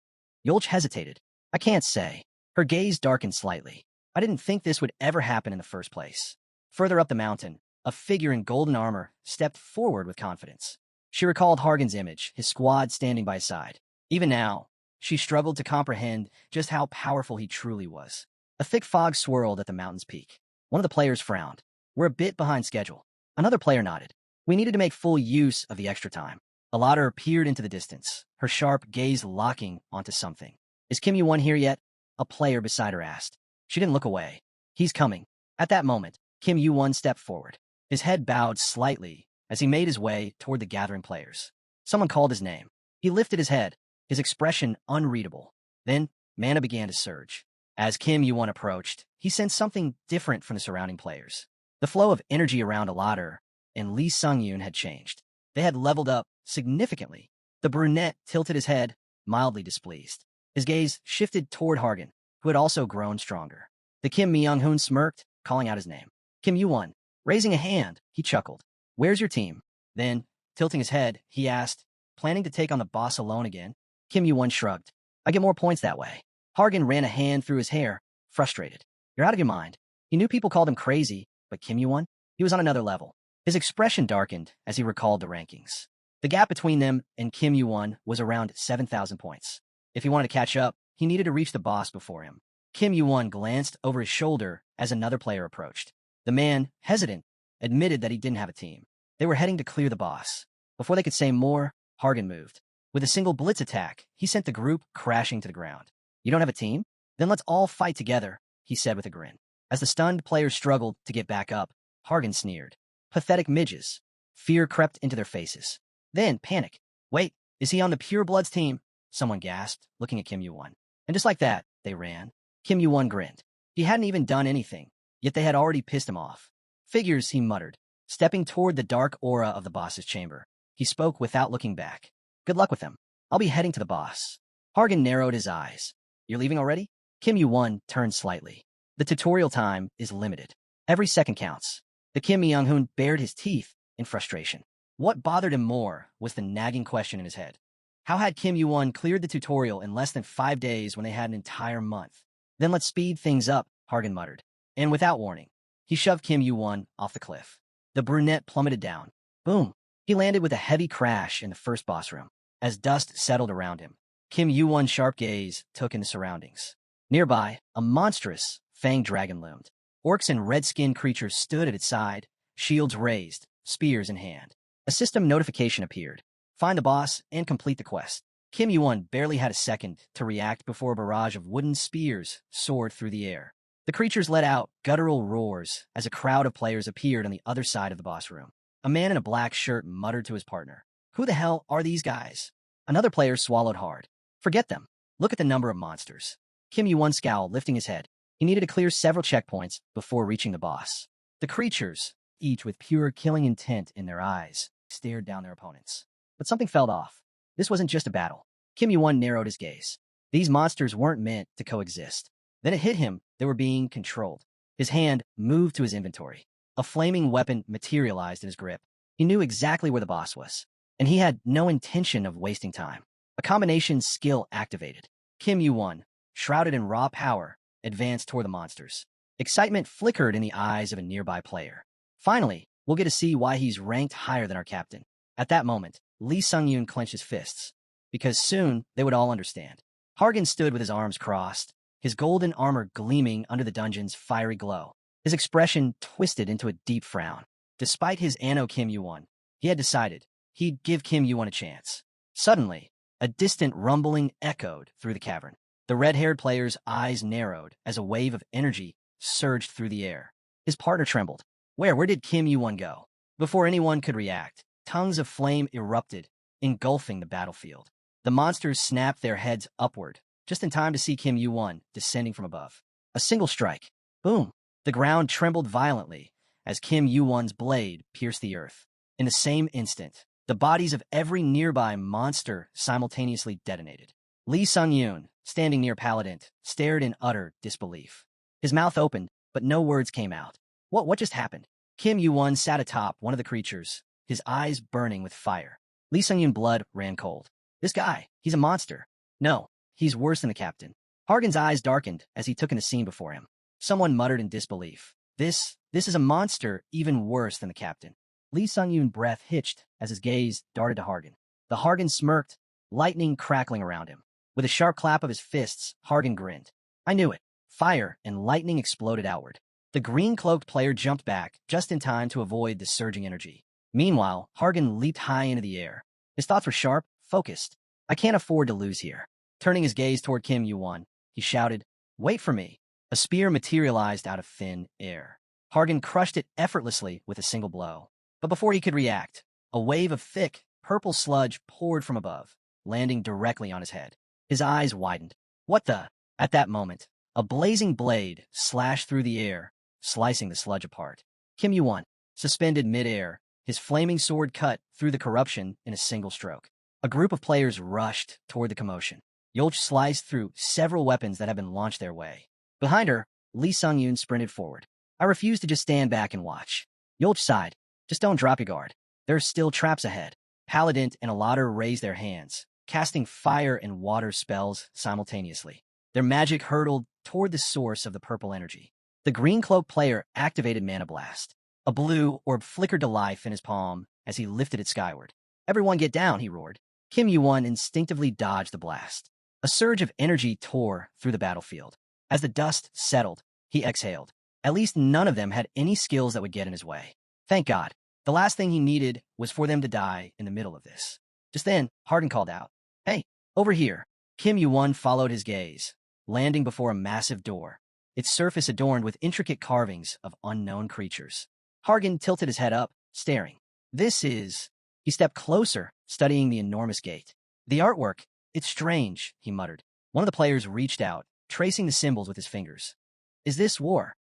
Yolch hesitated. "I can't say." Her gaze darkened slightly. "I didn't think this would ever happen in the first place." Further up the mountain, a figure in golden armor stepped forward with confidence. She recalled Hargan's image, his squad standing by his side. Even now, she struggled to comprehend just how powerful he truly was. A thick fog swirled at the mountain's peak. One of the players frowned. "We're a bit behind schedule." Another player nodded. "We needed to make full use of the extra time." A ladder peered into the distance, her sharp gaze locking onto something. "Is Kim Yuan here yet?" a player beside her asked. She didn't look away. "He's coming." At that moment, Kim Yuan stepped forward. His head bowed slightly as he made his way toward the gathering players. Someone called his name. He lifted his head, his expression unreadable. Then, mana began to surge. As Kim Yuan approached, he sensed something different from the surrounding players. The flow of energy around Aladdin and Lee Sung-yoon had changed. They had leveled up significantly. The brunette tilted his head, mildly displeased. His gaze shifted toward Hargan, who had also grown stronger. The Kim Myung-hoon smirked, calling out his name. "Kim Yuan." Raising a hand, he chuckled. Where's your team? Then, tilting his head, he asked, planning to take on the boss alone again? Kim Yuan shrugged. I get more points that way. Hargan ran a hand through his hair, frustrated. You're out of your mind. He knew people called him crazy, but Kim Yuan? He was on another level. His expression darkened as he recalled the rankings. The gap between them and Kim Yuan was around 7,000 points. If he wanted to catch up, he needed to reach the boss before him. Kim Yuan glanced over his shoulder as another player approached. The man, hesitant, admitted that he didn't have a team. They were heading to clear the boss. Before they could say more, Hargan moved. With a single blitz attack, he sent the group crashing to the ground. You don't have a team? Then let's all fight together, he said with a grin. As the stunned players struggled to get back up, Hargan sneered. Pathetic midges. Fear crept into their faces. Then, panic. Wait, is he on the Pure Bloods team? Someone gasped, looking at Kim Yuan. And just like that, they ran. Kim Yuan grinned. He hadn't even done anything, yet they had already pissed him off. Figures, he muttered, stepping toward the dark aura of the boss's chamber. He spoke without looking back. Good luck with them. I'll be heading to the boss. Hargan narrowed his eyes. You're leaving already? Kim Yuan turned slightly. The tutorial time is limited. Every second counts. The Kim Myung-hoon bared his teeth in frustration. What bothered him more was the nagging question in his head. How had Kim Yuan cleared the tutorial in less than 5 days when they had an entire month? Then let's speed things up, Hargan muttered. And without warning, he shoved Kim Yuan off the cliff. The brunette plummeted down. Boom! He landed with a heavy crash in the first boss room. As dust settled around him, Kim Yuan's sharp gaze took in the surroundings. Nearby, a monstrous, fanged dragon loomed. Orcs and red-skinned creatures stood at its side, shields raised, spears in hand. A system notification appeared. Find the boss and complete the quest. Kim Yuan barely had a second to react before a barrage of wooden spears soared through the air. The creatures let out guttural roars as a crowd of players appeared on the other side of the boss room. A man in a black shirt muttered to his partner, Who the hell are these guys? Another player swallowed hard. Forget them. Look at the number of monsters. Kim Yuan scowled, lifting his head. He needed to clear several checkpoints before reaching the boss. The creatures, each with pure killing intent in their eyes, stared down their opponents. But something felt off. This wasn't just a battle. Kim Yuan narrowed his gaze. These monsters weren't meant to coexist. Then it hit him they were being controlled. His hand moved to his inventory. A flaming weapon materialized in his grip. He knew exactly where the boss was, and he had no intention of wasting time. A combination skill activated. Kim Yuan, shrouded in raw power, advanced toward the monsters. Excitement flickered in the eyes of a nearby player. Finally, we'll get to see why he's ranked higher than our captain. At that moment, Lee Sung-yoon clenched his fists, because soon they would all understand. Hargan stood with his arms crossed, his golden armor gleaming under the dungeon's fiery glow. His expression twisted into a deep frown. Despite his Anno Kim Yuan, he had decided he'd give Kim Yuan a chance. Suddenly, a distant rumbling echoed through the cavern. The red-haired player's eyes narrowed as a wave of energy surged through the air. His partner trembled. Where did Kim Yuan go? Before anyone could react, tongues of flame erupted, engulfing the battlefield. The monsters snapped their heads upward, just in time to see Kim Yuan descending from above. A single strike. Boom! The ground trembled violently as Kim Yuan's blade pierced the earth. In the same instant, the bodies of every nearby monster simultaneously detonated. Lee Sung-yoon, standing near Paladin, stared in utter disbelief. His mouth opened, but no words came out. What just happened? Kim Yuan sat atop one of the creatures, his eyes burning with fire. Lee Sung-yoon's blood ran cold. This guy, he's a monster. No, he's worse than the captain. Hargan's eyes darkened as he took in the scene before him. Someone muttered in disbelief. This is a monster even worse than the captain. Lee Sung-yoon's breath hitched as his gaze darted to Hargan. The Hargan smirked, lightning crackling around him. With a sharp clap of his fists, Hargan grinned. I knew it. Fire and lightning exploded outward. The green-cloaked player jumped back just in time to avoid the surging energy. Meanwhile, Hargan leaped high into the air. His thoughts were sharp, focused. I can't afford to lose here. Turning his gaze toward Kim Yuan, he shouted, Wait for me. A spear materialized out of thin air. Hargan crushed it effortlessly with a single blow. But before he could react, a wave of thick, purple sludge poured from above, landing directly on his head. His eyes widened. What the? At that moment, a blazing blade slashed through the air, slicing the sludge apart. Kim Yuan, suspended mid-air, his flaming sword cut through the corruption in a single stroke. A group of players rushed toward the commotion. Yolch sliced through several weapons that had been launched their way. Behind her, Lee Sung-yoon sprinted forward. I refuse to just stand back and watch. Yulch sighed. Just don't drop your guard. There are still traps ahead. Paladin and Aladdin raised their hands, casting fire and water spells simultaneously. Their magic hurtled toward the source of the purple energy. The green cloak player activated Mana Blast. A blue orb flickered to life in his palm as he lifted it skyward. Everyone get down, he roared. Kim Yuan instinctively dodged the blast. A surge of energy tore through the battlefield. As the dust settled, he exhaled. At least none of them had any skills that would get in his way. Thank God. The last thing he needed was for them to die in the middle of this. Just then, Hardin called out, "Hey, over here." Kim Yuan followed his gaze, landing before a massive door, its surface adorned with intricate carvings of unknown creatures. Hardin tilted his head up, staring. This is... He stepped closer, studying the enormous gate. The artwork, it's strange, he muttered. One of the players reached out, tracing the symbols with his fingers. Is this war?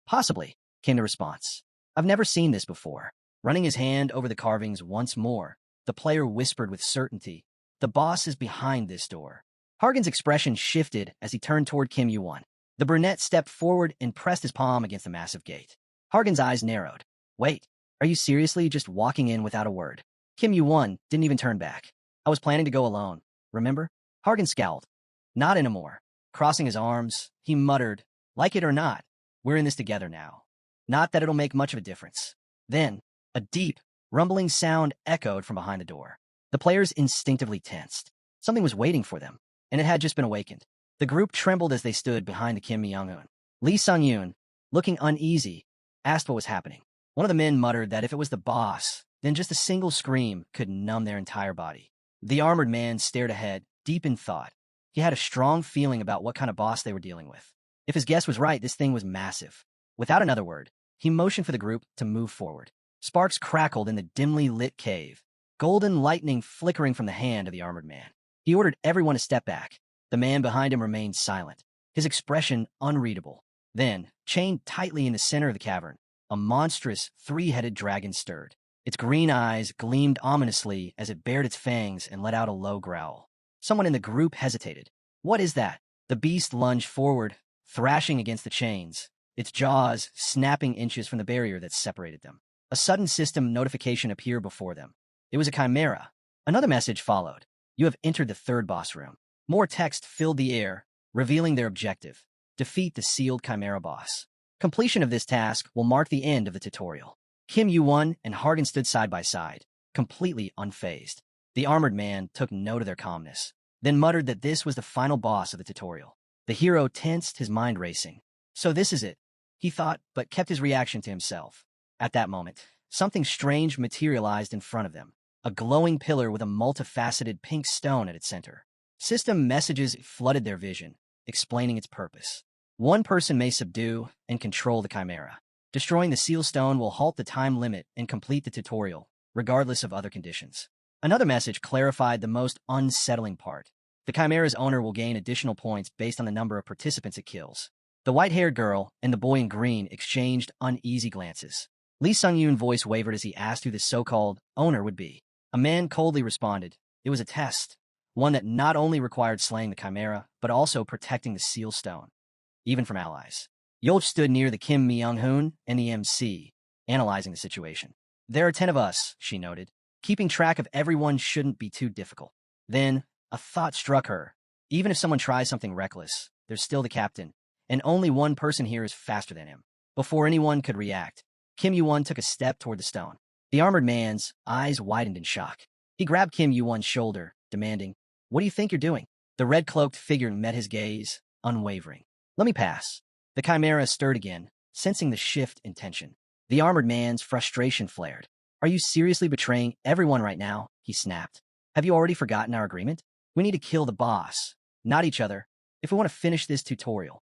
Possibly, came the response. I've never seen this before. Running his hand over the carvings once more, the player whispered with certainty, the boss is behind this door. Hargan's expression shifted as he turned toward Kim Yuan. The brunette stepped forward and pressed his palm against the massive gate. Hargan's eyes narrowed. Wait, are you seriously just walking in without a word? Kim Yuan didn't even turn back. I was planning to go alone, remember? Hargan scowled. Not anymore. Crossing his arms, he muttered, like it or not, we're in this together now. Not that it'll make much of a difference. Then, a deep, rumbling sound echoed from behind the door. The players instinctively tensed. Something was waiting for them, and it had just been awakened. The group trembled as they stood behind the Kim Myung-eun. Lee Sung-yoon, looking uneasy, asked what was happening. One of the men muttered that if it was the boss, then just a single scream could numb their entire body. The armored man stared ahead, deep in thought. He had a strong feeling about what kind of boss they were dealing with. If his guess was right, this thing was massive. Without another word, he motioned for the group to move forward. Sparks crackled in the dimly lit cave, golden lightning flickering from the hand of the armored man. He ordered everyone to step back. The man behind him remained silent, his expression unreadable. Then, chained tightly in the center of the cavern, a monstrous, three-headed dragon stirred. Its green eyes gleamed ominously as it bared its fangs and let out a low growl. Someone in the group hesitated. What is that? The beast lunged forward, thrashing against the chains, its jaws snapping inches from the barrier that separated them. A sudden system notification appeared before them. It was a chimera. Another message followed. You have entered the third boss room. More text filled the air, revealing their objective. Defeat the sealed chimera boss. Completion of this task will mark the end of the tutorial. Kim Yuan and Hargan stood side by side, completely unfazed. The armored man took note of their calmness, then muttered that this was the final boss of the tutorial. The hero tensed, his mind racing. So this is it, he thought, but kept his reaction to himself. At that moment, something strange materialized in front of them, a glowing pillar with a multifaceted pink stone at its center. System messages flooded their vision, explaining its purpose. One person may subdue and control the chimera. Destroying the seal stone will halt the time limit and complete the tutorial, regardless of other conditions. Another message clarified the most unsettling part. The chimera's owner will gain additional points based on the number of participants it kills. The white-haired girl and the boy in green exchanged uneasy glances. Lee Sung-yoon's voice wavered as he asked who the so-called owner would be. A man coldly responded, it was a test, one that not only required slaying the chimera, but also protecting the seal stone, even from allies. Yolch stood near the Kim Myung-hoon and the MC, analyzing the situation. There are 10 of us, she noted. Keeping track of everyone shouldn't be too difficult. Then, a thought struck her. Even if someone tries something reckless, there's still the captain, and only one person here is faster than him. Before anyone could react, Kim Yuan took a step toward the stone. The armored man's eyes widened in shock. He grabbed Kim Yuan's shoulder, demanding, what do you think you're doing? The red-cloaked figure met his gaze, unwavering. Let me pass. The chimera stirred again, sensing the shift in tension. The armored man's frustration flared. Are you seriously betraying everyone right now? He snapped. Have you already forgotten our agreement? We need to kill the boss, not each other, if we want to finish this tutorial.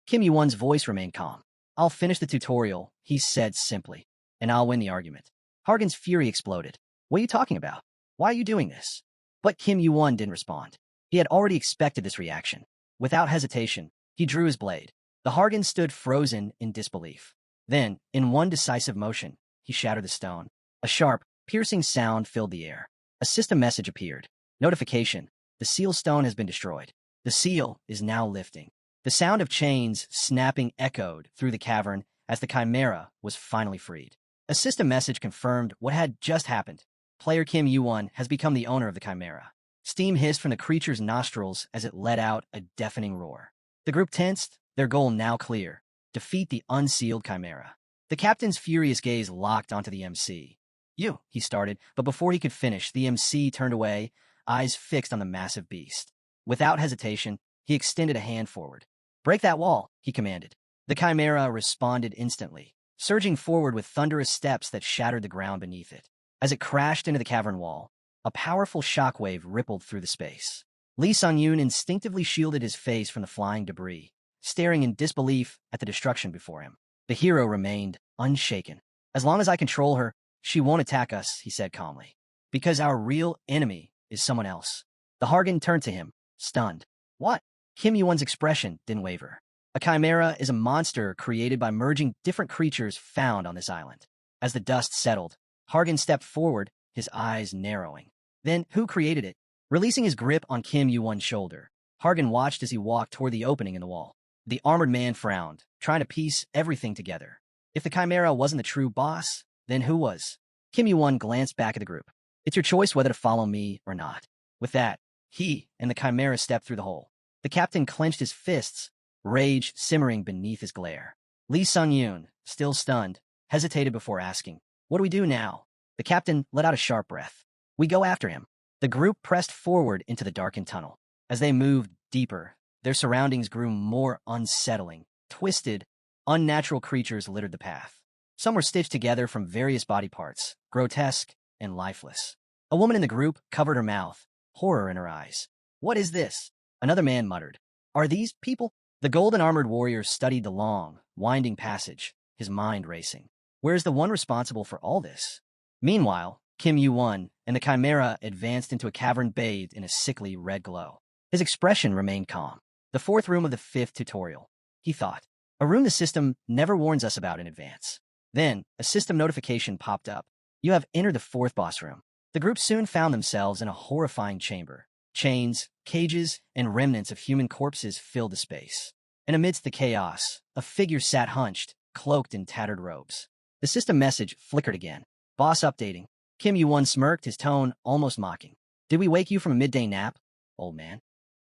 Kim Yuan's voice remained calm. I'll finish the tutorial, he said simply, and I'll win the argument. Hargan's fury exploded. What are you talking about? Why are you doing this? But Kim Yuan didn't respond. He had already expected this reaction. Without hesitation, he drew his blade. The Hargan stood frozen in disbelief. Then, in one decisive motion, he shattered the stone. A sharp, piercing sound filled the air. A system message appeared. Notification. The seal stone has been destroyed. The seal is now lifting. The sound of chains snapping echoed through the cavern as the chimera was finally freed. A system message confirmed what had just happened. Player Kim Yuan has become the owner of the Chimera. Steam hissed from the creature's nostrils as it let out a deafening roar. The group tensed, their goal now clear: defeat the unsealed Chimera. The captain's furious gaze locked onto the MC. "You," he started, but before he could finish, the MC turned away, eyes fixed on the massive beast. Without hesitation, he extended a hand forward. "Break that wall," he commanded. The Chimera responded instantly, surging forward with thunderous steps that shattered the ground beneath it. As it crashed into the cavern wall, a powerful shockwave rippled through the space. Lee Sun-yoon instinctively shielded his face from the flying debris, staring in disbelief at the destruction before him. The hero remained unshaken. "As long as I control her, she won't attack us," he said calmly. "Because our real enemy is someone else." The Hargan turned to him, stunned. "What?" Kim Yuan's expression didn't waver. "A chimera is a monster created by merging different creatures found on this island." As the dust settled, Hargan stepped forward, his eyes narrowing. "Then who created it?" Releasing his grip on Kim Yuan's shoulder, Hargan watched as he walked toward the opening in the wall. The armored man frowned, trying to piece everything together. If the chimera wasn't the true boss, then who was? Kim Yuan glanced back at the group. "It's your choice whether to follow me or not." With that, he and the chimera stepped through the hole. The captain clenched his fists, rage simmering beneath his glare. Lee Sun-yoon, still stunned, hesitated before asking, "What do we do now?" The captain let out a sharp breath. "We go after him." The group pressed forward into the darkened tunnel. As they moved deeper, their surroundings grew more unsettling. Twisted, unnatural creatures littered the path. Some were stitched together from various body parts, grotesque and lifeless. A woman in the group covered her mouth, horror in her eyes. "What is this?" Another man muttered. "Are these people?" The golden-armored warrior studied the long, winding passage, his mind racing. Where's the one responsible for all this? Meanwhile, Kim Yuan and the chimera advanced into a cavern bathed in a sickly red glow. His expression remained calm. "The fourth room of the fifth tutorial," he thought. "A room the system never warns us about in advance." Then, a system notification popped up. "You have entered the fourth boss room." The group soon found themselves in a horrifying chamber. Chains, cages, and remnants of human corpses filled the space. And amidst the chaos, a figure sat hunched, cloaked in tattered robes. The system message flickered again. "Boss updating." Kim Yuan smirked, his tone almost mocking. "Did we wake you from a midday nap, old man?"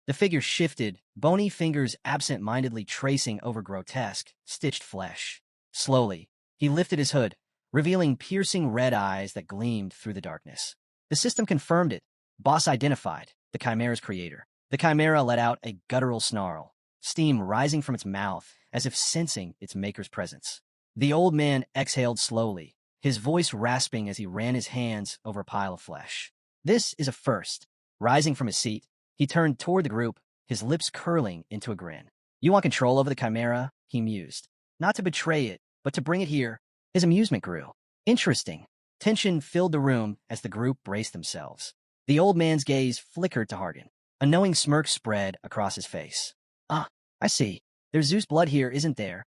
The figure shifted, bony fingers absent-mindedly tracing over grotesque, stitched flesh. Slowly, he lifted his hood, revealing piercing red eyes that gleamed through the darkness. The system confirmed it. Boss identified, the chimera's creator. The chimera let out a guttural snarl, steam rising from its mouth as if sensing its maker's presence. The old man exhaled slowly, his voice rasping as he ran his hands over a pile of flesh. "This is a first." Rising from his seat, he turned toward the group, his lips curling into a grin. "You want control over the chimera?" he mused. "Not to betray it, but to bring it here." His amusement grew. "Interesting." Tension filled the room as the group braced themselves. The old man's gaze flickered to Hargan. A knowing smirk spread across his face. "Ah, I see. There's Zeus blood here, isn't there?"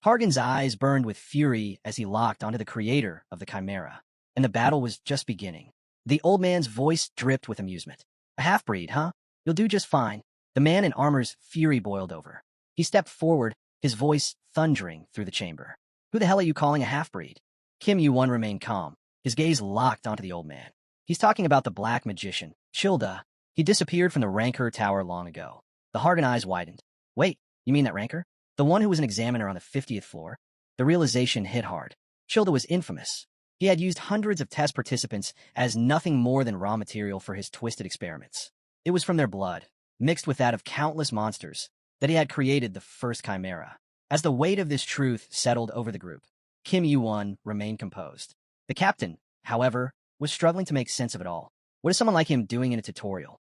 Hargan's eyes burned with fury as he locked onto the creator of the chimera, and the battle was just beginning. The old man's voice dripped with amusement. "A half-breed, huh? You'll do just fine." The man in armor's fury boiled over. He stepped forward, his voice thundering through the chamber. "Who the hell are you calling a half-breed?" Kim Yuan remained calm, his gaze locked onto the old man. "He's talking about the black magician, Childa. He disappeared from the Rancor Tower long ago." The Hargan eyes widened. "Wait, you mean that Rancor? The one who was an examiner on the 50th floor?" The realization hit hard. Childa was infamous. He had used hundreds of test participants as nothing more than raw material for his twisted experiments. It was from their blood, mixed with that of countless monsters, that he had created the first chimera. As the weight of this truth settled over the group, Kim Yuan remained composed. The captain, however, was struggling to make sense of it all. What is someone like him doing in a tutorial?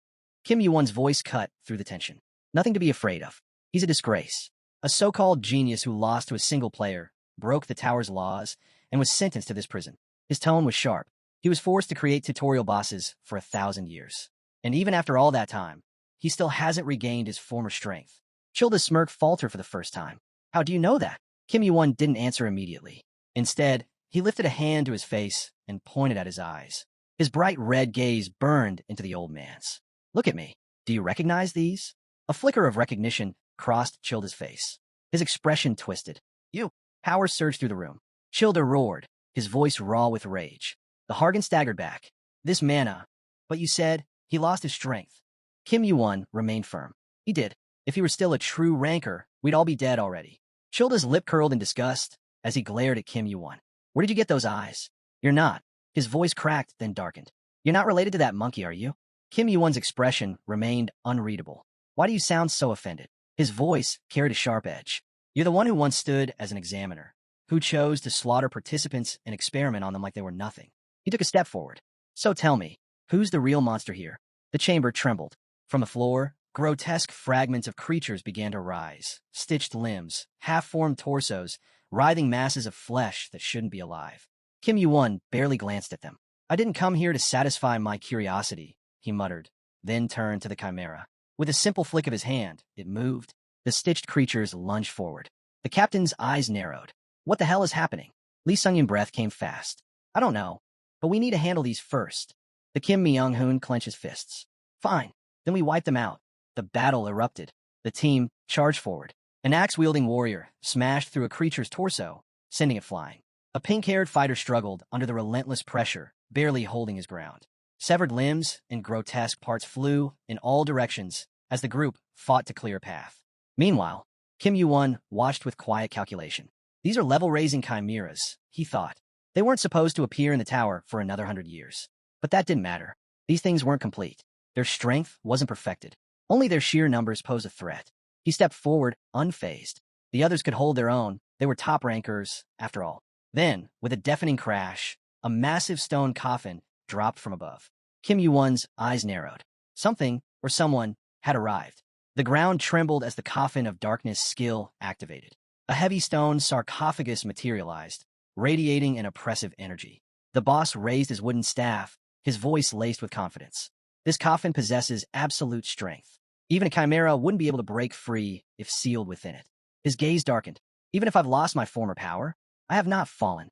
Kim Yuan's voice cut through the tension. "Nothing to be afraid of. He's a disgrace. A so-called genius who lost to a single player, broke the tower's laws, and was sentenced to this prison." His tone was sharp. He was forced to create tutorial bosses for 1,000 years. And even after all that time, he still hasn't regained his former strength. Childa's smirk faltered for the first time. "How do you know that?" Kim Yuan didn't answer immediately. Instead, he lifted a hand to his face and pointed at his eyes. His bright red gaze burned into the old man's. "Look at me. Do you recognize these?" A flicker of recognition crossed Childa's face. His expression twisted. "You." Power surged through the room. Childa roared, his voice raw with rage. The Hargan staggered back. This mana. But you said he lost his strength. Kim Yuan remained firm. He did. If he were still a true ranker, we'd all be dead already. Childa's lip curled in disgust as he glared at Kim Yuan. Where did you get those eyes? You're not. His voice cracked, then darkened. You're not related to that monkey, are you? Kim Yuan's expression remained unreadable. Why do you sound so offended? His voice carried a sharp edge. You're the one who once stood as an examiner, who chose to slaughter participants and experiment on them like they were nothing. He took a step forward. So tell me, who's the real monster here? The chamber trembled. From the floor, grotesque fragments of creatures began to rise. Stitched limbs, half-formed torsos, writhing masses of flesh that shouldn't be alive. Kim Yuan barely glanced at them. I didn't come here to satisfy my curiosity, he muttered, then turned to the chimera. With a simple flick of his hand, it moved. The stitched creatures lunged forward. The captain's eyes narrowed. What the hell is happening? Lee Sung-yun's breath came fast. I don't know, but we need to handle these first. The Kim Myung-hoon clenched his fists. Fine, then we wipe them out. The battle erupted. The team charged forward. An axe-wielding warrior smashed through a creature's torso, sending it flying. A pink-haired fighter struggled under the relentless pressure, barely holding his ground. Severed limbs and grotesque parts flew in all directions as the group fought to clear a path. Meanwhile, Kim Yuan watched with quiet calculation. These are level-raising chimeras, he thought. They weren't supposed to appear in the tower for another 100 years. But that didn't matter. These things weren't complete. Their strength wasn't perfected. Only their sheer numbers posed a threat. He stepped forward, unfazed. The others could hold their own. They were top rankers, after all. Then, with a deafening crash, a massive stone coffin dropped from above. Kim Yuan's eyes narrowed. Something, or someone, had arrived. The ground trembled as the coffin of darkness skill activated. A heavy stone sarcophagus materialized, radiating an oppressive energy. The boss raised his wooden staff, his voice laced with confidence. This coffin possesses absolute strength. Even a chimera wouldn't be able to break free if sealed within it. His gaze darkened. Even if I've lost my former power, I have not fallen.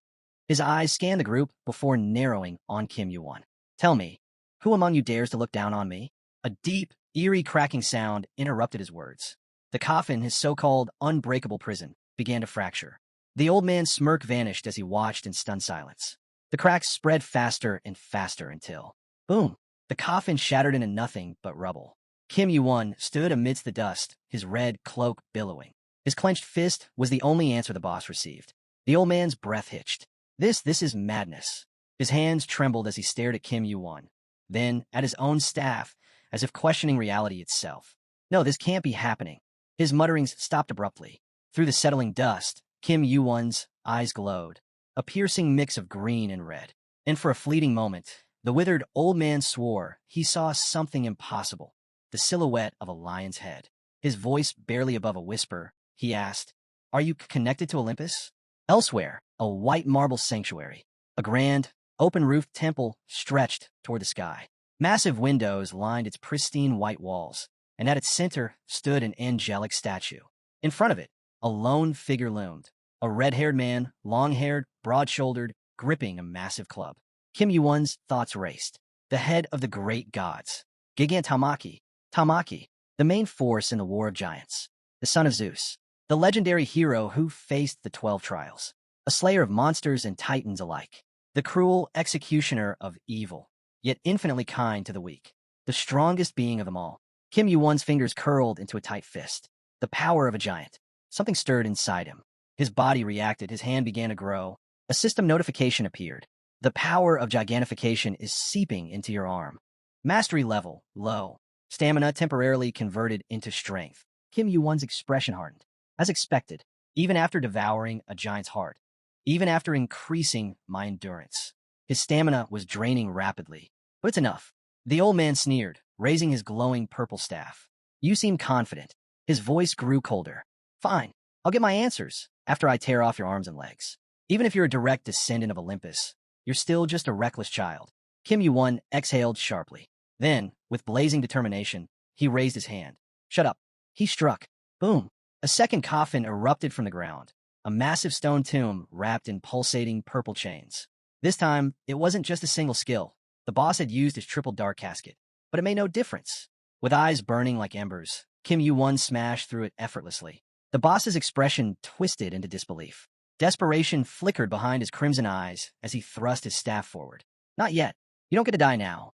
His eyes scanned the group before narrowing on Kim Yuan. Tell me, who among you dares to look down on me? A deep, eerie cracking sound interrupted his words. The coffin, his so-called unbreakable prison, began to fracture. The old man's smirk vanished as he watched in stunned silence. The cracks spread faster and faster until, boom, the coffin shattered into nothing but rubble. Kim Yuan stood amidst the dust, his red cloak billowing. His clenched fist was the only answer the boss received. The old man's breath hitched. This is madness. His hands trembled as he stared at Kim Yuan, then at his own staff, as if questioning reality itself. No, this can't be happening. His mutterings stopped abruptly. Through the settling dust, Kim Yuan's eyes glowed, a piercing mix of green and red. And for a fleeting moment, the withered old man swore he saw something impossible, the silhouette of a lion's head. His voice barely above a whisper, he asked, "Are you connected to Olympus?" Elsewhere, a white marble sanctuary, a grand, open-roofed temple stretched toward the sky. Massive windows lined its pristine white walls, and at its center stood an angelic statue. In front of it, a lone figure loomed, a red-haired man, long-haired, broad-shouldered, gripping a massive club. Kim Yuan's thoughts raced. The head of the great gods, Gigantomachy, Tamaki, the main force in the War of Giants, the son of Zeus, the legendary hero who faced the 12 trials, a slayer of monsters and titans alike, the cruel executioner of evil, yet infinitely kind to the weak, the strongest being of them all. Kim Yuan's fingers curled into a tight fist. The power of a giant. Something stirred inside him. His body reacted, his hand began to grow. A system notification appeared. The power of gigantification is seeping into your arm. Mastery level, low. Stamina temporarily converted into strength. Kim Yuan's expression hardened. As expected, even after devouring a giant's heart, even after increasing my endurance, his stamina was draining rapidly. But it's enough. The old man sneered, raising his glowing purple staff. You seem confident. His voice grew colder. Fine, I'll get my answers after I tear off your arms and legs. Even if you're a direct descendant of Olympus, you're still just a reckless child. Kim Yuan exhaled sharply. Then, with blazing determination, he raised his hand. Shut up. He struck. Boom. A second coffin erupted from the ground, a massive stone tomb wrapped in pulsating purple chains. This time, it wasn't just a single skill. The boss had used his triple dark casket, but it made no difference. With eyes burning like embers, Kim Yuan smashed through it effortlessly. The boss's expression twisted into disbelief. Desperation flickered behind his crimson eyes as he thrust his staff forward. Not yet. You don't get to die now.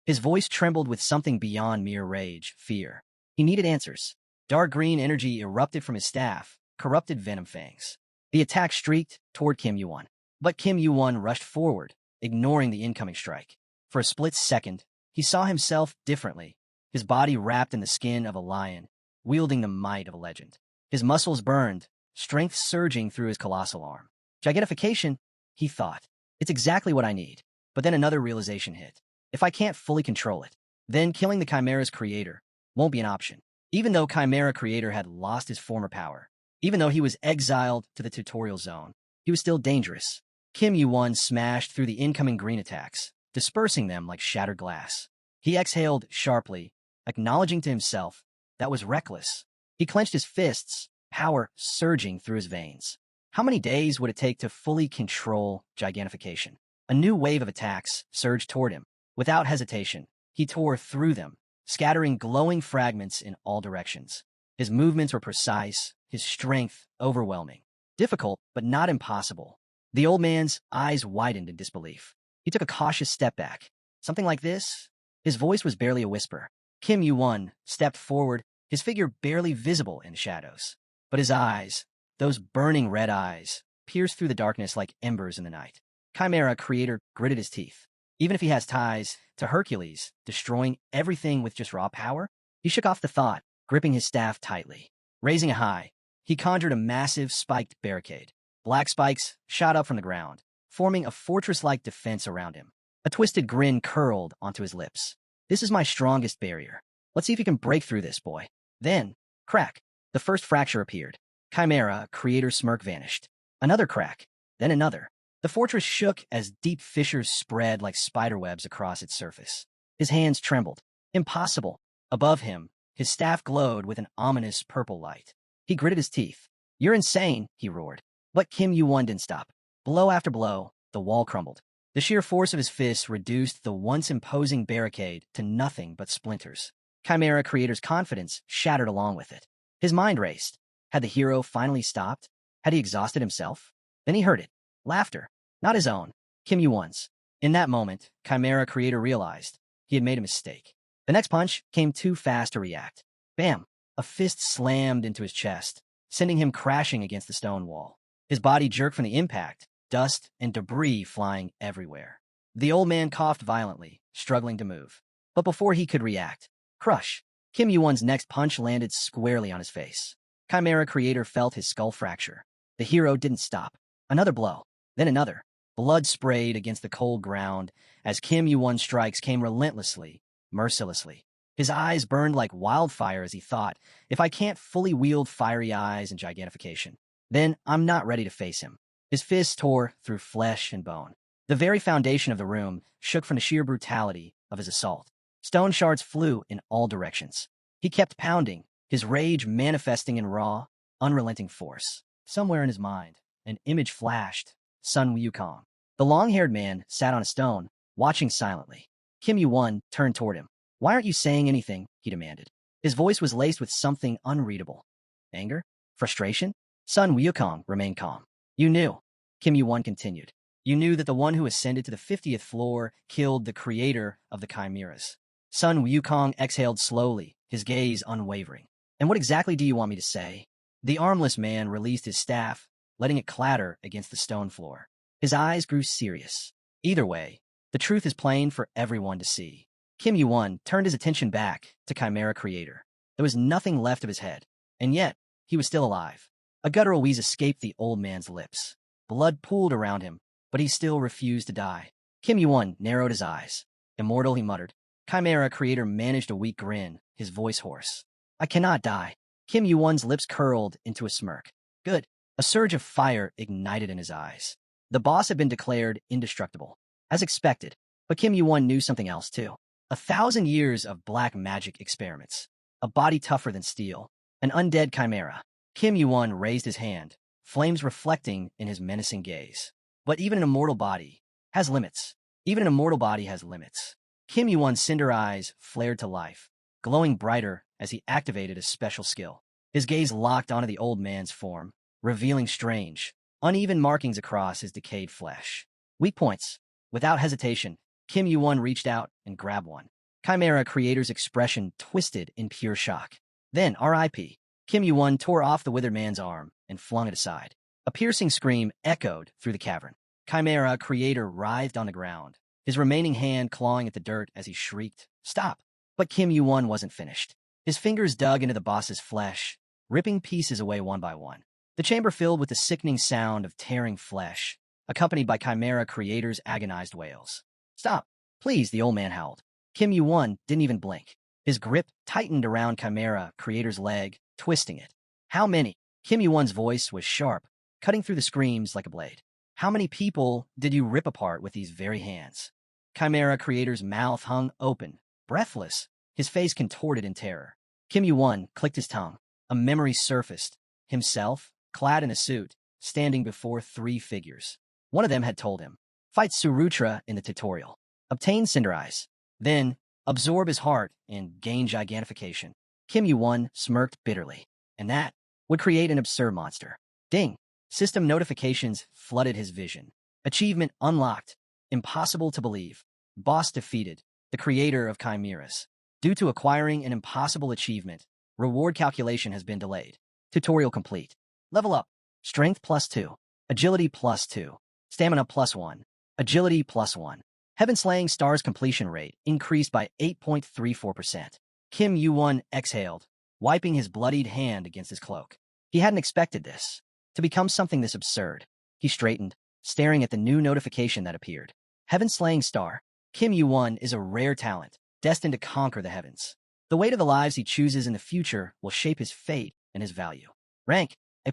His voice trembled with something beyond mere rage, fear. He needed answers. Dark green energy erupted from his staff, corrupted venom fangs. The attack streaked toward Kim Yuan. But Kim Yuan rushed forward, ignoring the incoming strike. For a split second, he saw himself differently, his body wrapped in the skin of a lion, wielding the might of a legend. His muscles burned, strength surging through his colossal arm. Gigentification, he thought. It's exactly what I need. But then another realization hit. If I can't fully control it, then killing the Chimera's creator won't be an option. Even though Chimera creator had lost his former power, even though he was exiled to the tutorial zone, he was still dangerous. Kim Yuan smashed through the incoming green attacks, dispersing them like shattered glass. He exhaled sharply, acknowledging to himself that was reckless. He clenched his fists, power surging through his veins. How many days would it take to fully control gigentification? A new wave of attacks surged toward him. Without hesitation, he tore through them, scattering glowing fragments in all directions. His movements were precise, his strength overwhelming. Difficult, but not impossible. The old man's eyes widened in disbelief. He took a cautious step back. Something like this? His voice was barely a whisper. Kim Yuan stepped forward, his figure barely visible in the shadows. But his eyes, those burning red eyes, pierced through the darkness like embers in the night. Chimera creator gritted his teeth. Even if he has ties to Hercules, destroying everything with just raw power? He shook off the thought, gripping his staff tightly. Raising it high, he conjured a massive spiked barricade. Black spikes shot up from the ground, forming a fortress-like defense around him. A twisted grin curled onto his lips. This is my strongest barrier. Let's see if you can break through this, boy. Then, crack. The first fracture appeared. Chimera, creator's smirk vanished. Another crack, then another. The fortress shook as deep fissures spread like spiderwebs across its surface. His hands trembled. Impossible. Above him, his staff glowed with an ominous purple light. He gritted his teeth. You're insane, he roared. But Kim Yuan didn't stop. Blow after blow, the wall crumbled. The sheer force of his fists reduced the once imposing barricade to nothing but splinters. Chimera creator's confidence shattered along with it. His mind raced. Had the hero finally stopped? Had he exhausted himself? Then he heard it. Laughter. Not his own. Kim Yuan's. In that moment, Chimera creator realized he had made a mistake. The next punch came too fast to react. Bam! A fist slammed into his chest, sending him crashing against the stone wall. His body jerked from the impact, dust and debris flying everywhere. The old man coughed violently, struggling to move. But before he could react, crush! Kim Yuan's next punch landed squarely on his face. Chimera creator felt his skull fracture. The hero didn't stop. Another blow, then another. Blood sprayed against the cold ground as Kim Yuan's strikes came relentlessly, mercilessly. His eyes burned like wildfire as he thought, if I can't fully wield fiery eyes and gigentification, then I'm not ready to face him. His fists tore through flesh and bone. The very foundation of the room shook from the sheer brutality of his assault. Stone shards flew in all directions. He kept pounding, his rage manifesting in raw, unrelenting force. Somewhere in his mind, an image flashed. Sun Wukong. The long-haired man sat on a stone, watching silently. Kim Yuan turned toward him. Why aren't you saying anything? He demanded. His voice was laced with something unreadable. Anger? Frustration? Sun Wukong remained calm. You knew. Kim Yuan continued. You knew that the one who ascended to the 50th floor killed the creator of the chimeras. Sun Wukong exhaled slowly, his gaze unwavering. And what exactly do you want me to say? The armless man released his staff, letting it clatter against the stone floor. His eyes grew serious. Either way, the truth is plain for everyone to see. Kim Yuan turned his attention back to Chimera Creator. There was nothing left of his head, and yet he was still alive. A guttural wheeze escaped the old man's lips. Blood pooled around him, but he still refused to die. Kim Yuan narrowed his eyes. Immortal, he muttered. Chimera Creator managed a weak grin, his voice hoarse. I cannot die. Kim Yuan's lips curled into a smirk. Good. A surge of fire ignited in his eyes. The boss had been declared indestructible, as expected, but Kim Yuan knew something else too. 1,000 years of black magic experiments, a body tougher than steel, an undead chimera. Kim Yuan raised his hand, flames reflecting in his menacing gaze. But even an immortal body has limits. Even an immortal body has limits. Kim Yuan's cinder eyes flared to life, glowing brighter as he activated a special skill. His gaze locked onto the old man's form, revealing strange, uneven markings across his decayed flesh. Weak points. Without hesitation, Kim Yuan reached out and grabbed one. Chimera creator's expression twisted in pure shock. Then, R.I.P., Kim Yuan tore off the withered man's arm and flung it aside. A piercing scream echoed through the cavern. Chimera creator writhed on the ground, his remaining hand clawing at the dirt as he shrieked, "Stop!" But Kim Yuan wasn't finished. His fingers dug into the boss's flesh, ripping pieces away one by one. The chamber filled with the sickening sound of tearing flesh, accompanied by Chimera creator's agonized wails. "Stop! Please," the old man howled. Kim Yuan didn't even blink. His grip tightened around Chimera creator's leg, twisting it. "How many?" Kim Yuan's voice was sharp, cutting through the screams like a blade. "How many people did you rip apart with these very hands?" Chimera creator's mouth hung open, breathless, his face contorted in terror. Kim Yuan clicked his tongue. A memory surfaced. Himself, clad in a suit, standing before three figures. One of them had told him, "Fight Surutra in the tutorial. Obtain Cinder Eyes. Then, absorb his heart and gain gigantification." Kim Yuan smirked bitterly. And that would create an absurd monster. Ding! System notifications flooded his vision. Achievement unlocked. Impossible to believe. Boss defeated. The creator of chimeras. Due to acquiring an impossible achievement, reward calculation has been delayed. Tutorial complete. Level up. Strength +2. Agility +2. Stamina +1. Agility +1. Heaven-slaying stars completion rate increased by 8.34%. Kim Yuan exhaled, wiping his bloodied hand against his cloak. He hadn't expected this. To become something this absurd. He straightened, staring at the new notification that appeared. Heaven-slaying star. Kim Yuan is a rare talent, destined to conquer the heavens. The weight of the lives he chooses in the future will shape his fate and his value. Rank, A+.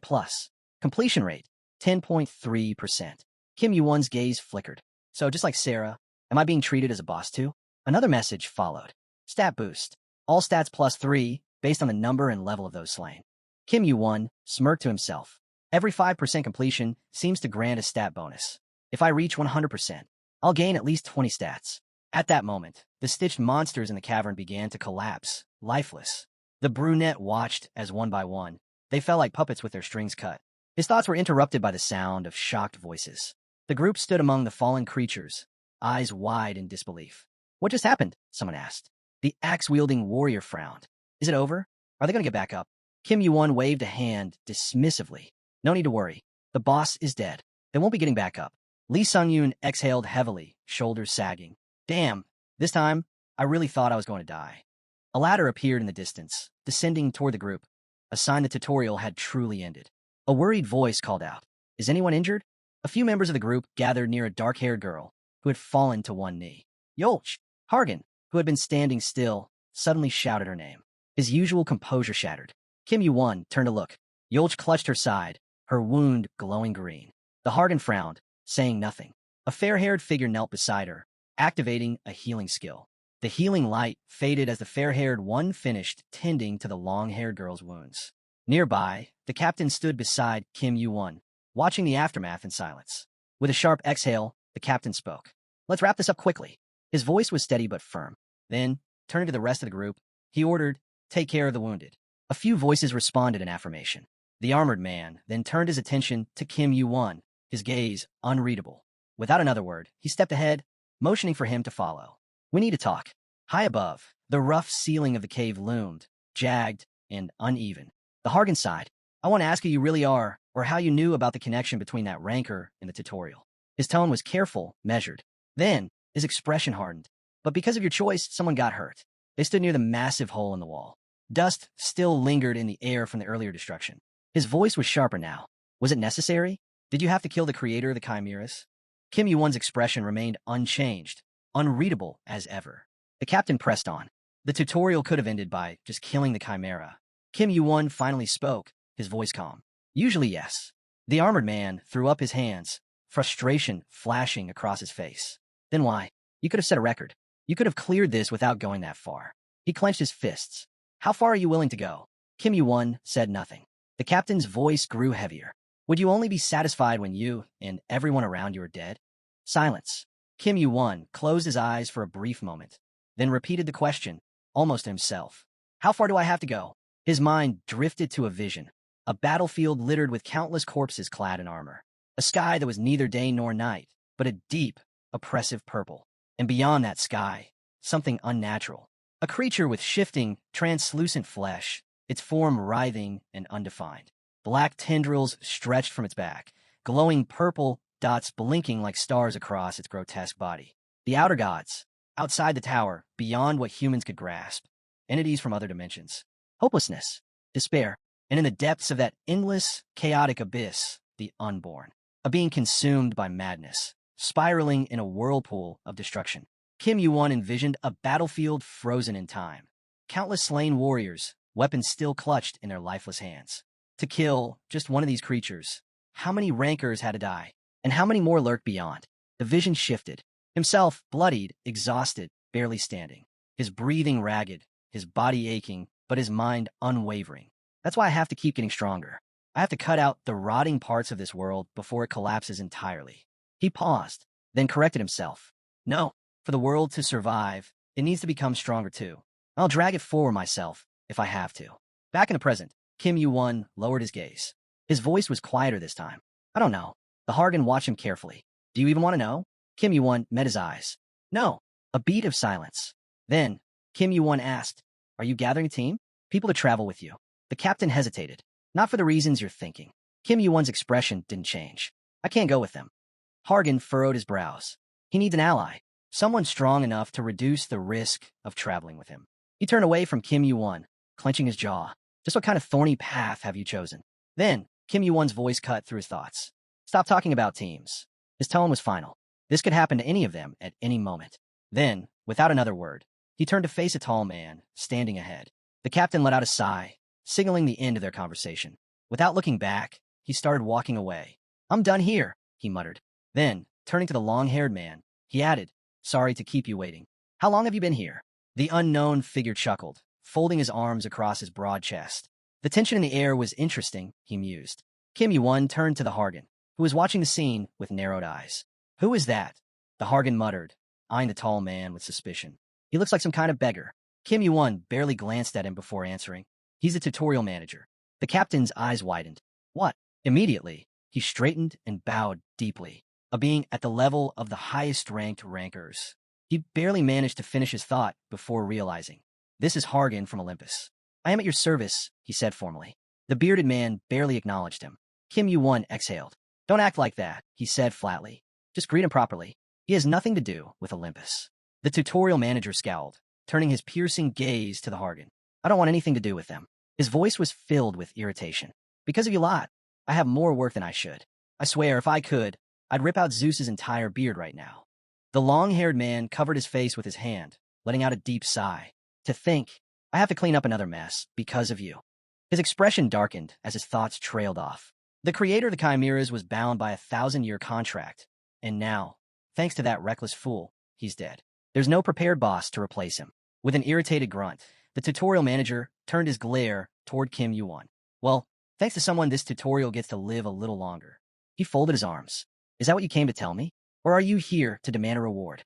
Completion rate, 10.3%. Kim Yuan's gaze flickered. So just like Sarah, am I being treated as a boss too? Another message followed. Stat boost. All stats +3, based on the number and level of those slain. Kim Yuan smirked to himself. Every 5% completion seems to grant a stat bonus. If I reach 100%, I'll gain at least 20 stats. At that moment, the stitched monsters in the cavern began to collapse, lifeless. The brunette watched as one by one, they fell like puppets with their strings cut. His thoughts were interrupted by the sound of shocked voices. The group stood among the fallen creatures, eyes wide in disbelief. "What just happened?" someone asked. The axe-wielding warrior frowned. "Is it over? Are they going to get back up?" Kim Yuan waved a hand dismissively. "No need to worry. The boss is dead. They won't be getting back up." Lee Sung-yoon exhaled heavily, shoulders sagging. "Damn, this time, I really thought I was going to die." A ladder appeared in the distance, descending toward the group, a sign the tutorial had truly ended. A worried voice called out, "Is anyone injured?" A few members of the group gathered near a dark-haired girl who had fallen to one knee. Yolch! Hargan, who had been standing still, suddenly shouted her name. His usual composure shattered. Kim Yuan turned to look. Yolch clutched her side, her wound glowing green. The Hargan frowned, saying nothing. A fair-haired figure knelt beside her, activating a healing skill. The healing light faded as the fair-haired one finished tending to the long-haired girl's wounds. Nearby, the captain stood beside Kim Yuan, watching the aftermath in silence. With a sharp exhale, the captain spoke. "Let's wrap this up quickly." His voice was steady but firm. Then, turning to the rest of the group, he ordered, "Take care of the wounded." A few voices responded in affirmation. The armored man then turned his attention to Kim Yuan, his gaze unreadable. Without another word, he stepped ahead, motioning for him to follow. "We need to talk." High above, the rough ceiling of the cave loomed, jagged and uneven. The Hargan sighed. "I want to ask who you really are, or how you knew about the connection between that rancor and the tutorial." His tone was careful, measured. Then, his expression hardened. "But because of your choice, someone got hurt." They stood near the massive hole in the wall. Dust still lingered in the air from the earlier destruction. His voice was sharper now. "Was it necessary? Did you have to kill the creator of the chimeras?" Kim Yuan's expression remained unchanged, unreadable as ever. The captain pressed on. The tutorial could have ended by just killing the chimera. Kim Yuan finally spoke, his voice calm. "Usually yes." The armored man threw up his hands, frustration flashing across his face. "Then why? You could have set a record. You could have cleared this without going that far." He clenched his fists. "How far are you willing to go?" Kim Yuan said nothing. The captain's voice grew heavier. "Would you only be satisfied when you and everyone around you are dead?" Silence. Kim Yuan closed his eyes for a brief moment, then repeated the question, almost to himself. "How far do I have to go?" His mind drifted to a vision, a battlefield littered with countless corpses clad in armor. A sky that was neither day nor night, but a deep, oppressive purple. And beyond that sky, something unnatural. A creature with shifting, translucent flesh, its form writhing and undefined. Black tendrils stretched from its back, glowing purple dots blinking like stars across its grotesque body. The outer gods, outside the tower, beyond what humans could grasp. Entities from other dimensions. Hopelessness, despair, and in the depths of that endless, chaotic abyss, the unborn. A being consumed by madness, spiraling in a whirlpool of destruction. Kim Yuan envisioned a battlefield frozen in time. Countless slain warriors, weapons still clutched in their lifeless hands. To kill just one of these creatures, how many rankers had to die? And how many more lurked beyond? The vision shifted. Himself, bloodied, exhausted, barely standing. His breathing ragged, his body aching, but his mind unwavering. That's why I have to keep getting stronger. I have to cut out the rotting parts of this world before it collapses entirely. He paused, then corrected himself. No, for the world to survive, it needs to become stronger too. I'll drag it forward myself, if I have to. Back in the present, Kim Yuan lowered his gaze. His voice was quieter this time. I don't know. The Hargan watched him carefully. Do you even want to know? Kim Yuan met his eyes. No. A beat of silence. Then, Kim Yuan asked, are you gathering a team? People to travel with you. The captain hesitated. Not for the reasons you're thinking. Kim Yuan's expression didn't change. I can't go with them. Hargan furrowed his brows. He needs an ally. Someone strong enough to reduce the risk of traveling with him. He turned away from Kim Yuan, clenching his jaw. Just what kind of thorny path have you chosen? Then, Kim Yuan's voice cut through his thoughts. Stop talking about teams. His tone was final. This could happen to any of them at any moment. Then, without another word, he turned to face a tall man, standing ahead. The captain let out a sigh, signaling the end of their conversation. Without looking back, he started walking away. I'm done here, he muttered. Then, turning to the long-haired man, he added, sorry to keep you waiting. How long have you been here? The unknown figure chuckled, folding his arms across his broad chest. The tension in the air was interesting, he mused. Kim Yuan turned to the Hargan, who was watching the scene with narrowed eyes. Who is that? The Hargan muttered, eyeing the tall man with suspicion. He looks like some kind of beggar. Kim Yuan barely glanced at him before answering. He's the tutorial manager. The captain's eyes widened. What? Immediately, he straightened and bowed deeply, a being at the level of the highest-ranked rankers. He barely managed to finish his thought before realizing. This is Hargan from Olympus. I am at your service, he said formally. The bearded man barely acknowledged him. Kim Yuan exhaled. Don't act like that, he said flatly. Just greet him properly. He has nothing to do with Olympus. The tutorial manager scowled, turning his piercing gaze to the Hargan. I don't want anything to do with them. His voice was filled with irritation. Because of you lot, I have more work than I should. I swear, if I could, I'd rip out Zeus's entire beard right now. The long-haired man covered his face with his hand, letting out a deep sigh. To think, I have to clean up another mess because of you. His expression darkened as his thoughts trailed off. The creator of the Chimeras was bound by a 1,000-year contract, and now, thanks to that reckless fool, he's dead. There's no prepared boss to replace him. With an irritated grunt, the tutorial manager turned his glare toward Kim Yuan. Well, thanks to someone, this tutorial gets to live a little longer. He folded his arms. Is that what you came to tell me? Or are you here to demand a reward?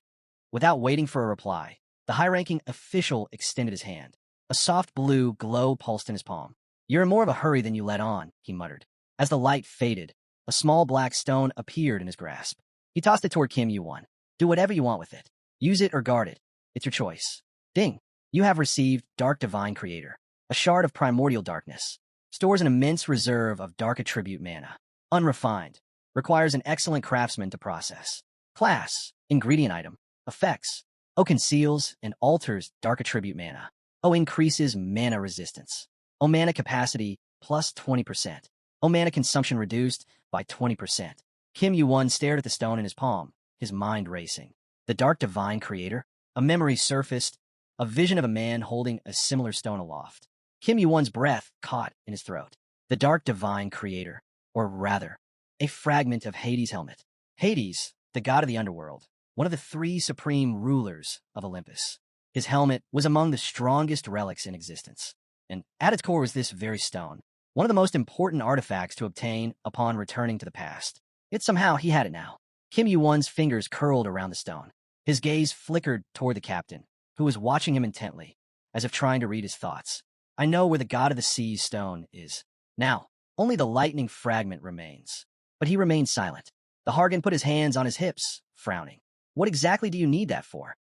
Without waiting for a reply, the high-ranking official extended his hand. A soft blue glow pulsed in his palm. You're in more of a hurry than you let on, he muttered. As the light faded, a small black stone appeared in his grasp. He tossed it toward Kim Yuan. Do whatever you want with it. Use it or guard it. It's your choice. Ding. You have received Dark Divine Creator, a shard of primordial darkness. Stores an immense reserve of dark attribute mana. Unrefined. Requires an excellent craftsman to process. Class. Ingredient item. Effects. O conceals and alters dark attribute mana. O increases mana resistance. O mana capacity plus 20%. O mana consumption reduced by 20%. Kim Yuan stared at the stone in his palm, his mind racing. The Dark Divine Creator? A memory surfaced, a vision of a man holding a similar stone aloft. Kim Yuan's breath caught in his throat. The Dark Divine Creator, or rather, a fragment of Hades' helmet. Hades, the god of the underworld, one of the 3 supreme rulers of Olympus. His helmet was among the strongest relics in existence, and at its core was this very stone, one of the most important artifacts to obtain upon returning to the past. Yet somehow he had it now. Kim Yuan's fingers curled around the stone. His gaze flickered toward the captain, who was watching him intently, as if trying to read his thoughts. I know where the god of the sea's stone is. Now, only the lightning fragment remains. but he remained silent. The Hargan put his hands on his hips, frowning. What exactly do you need that for?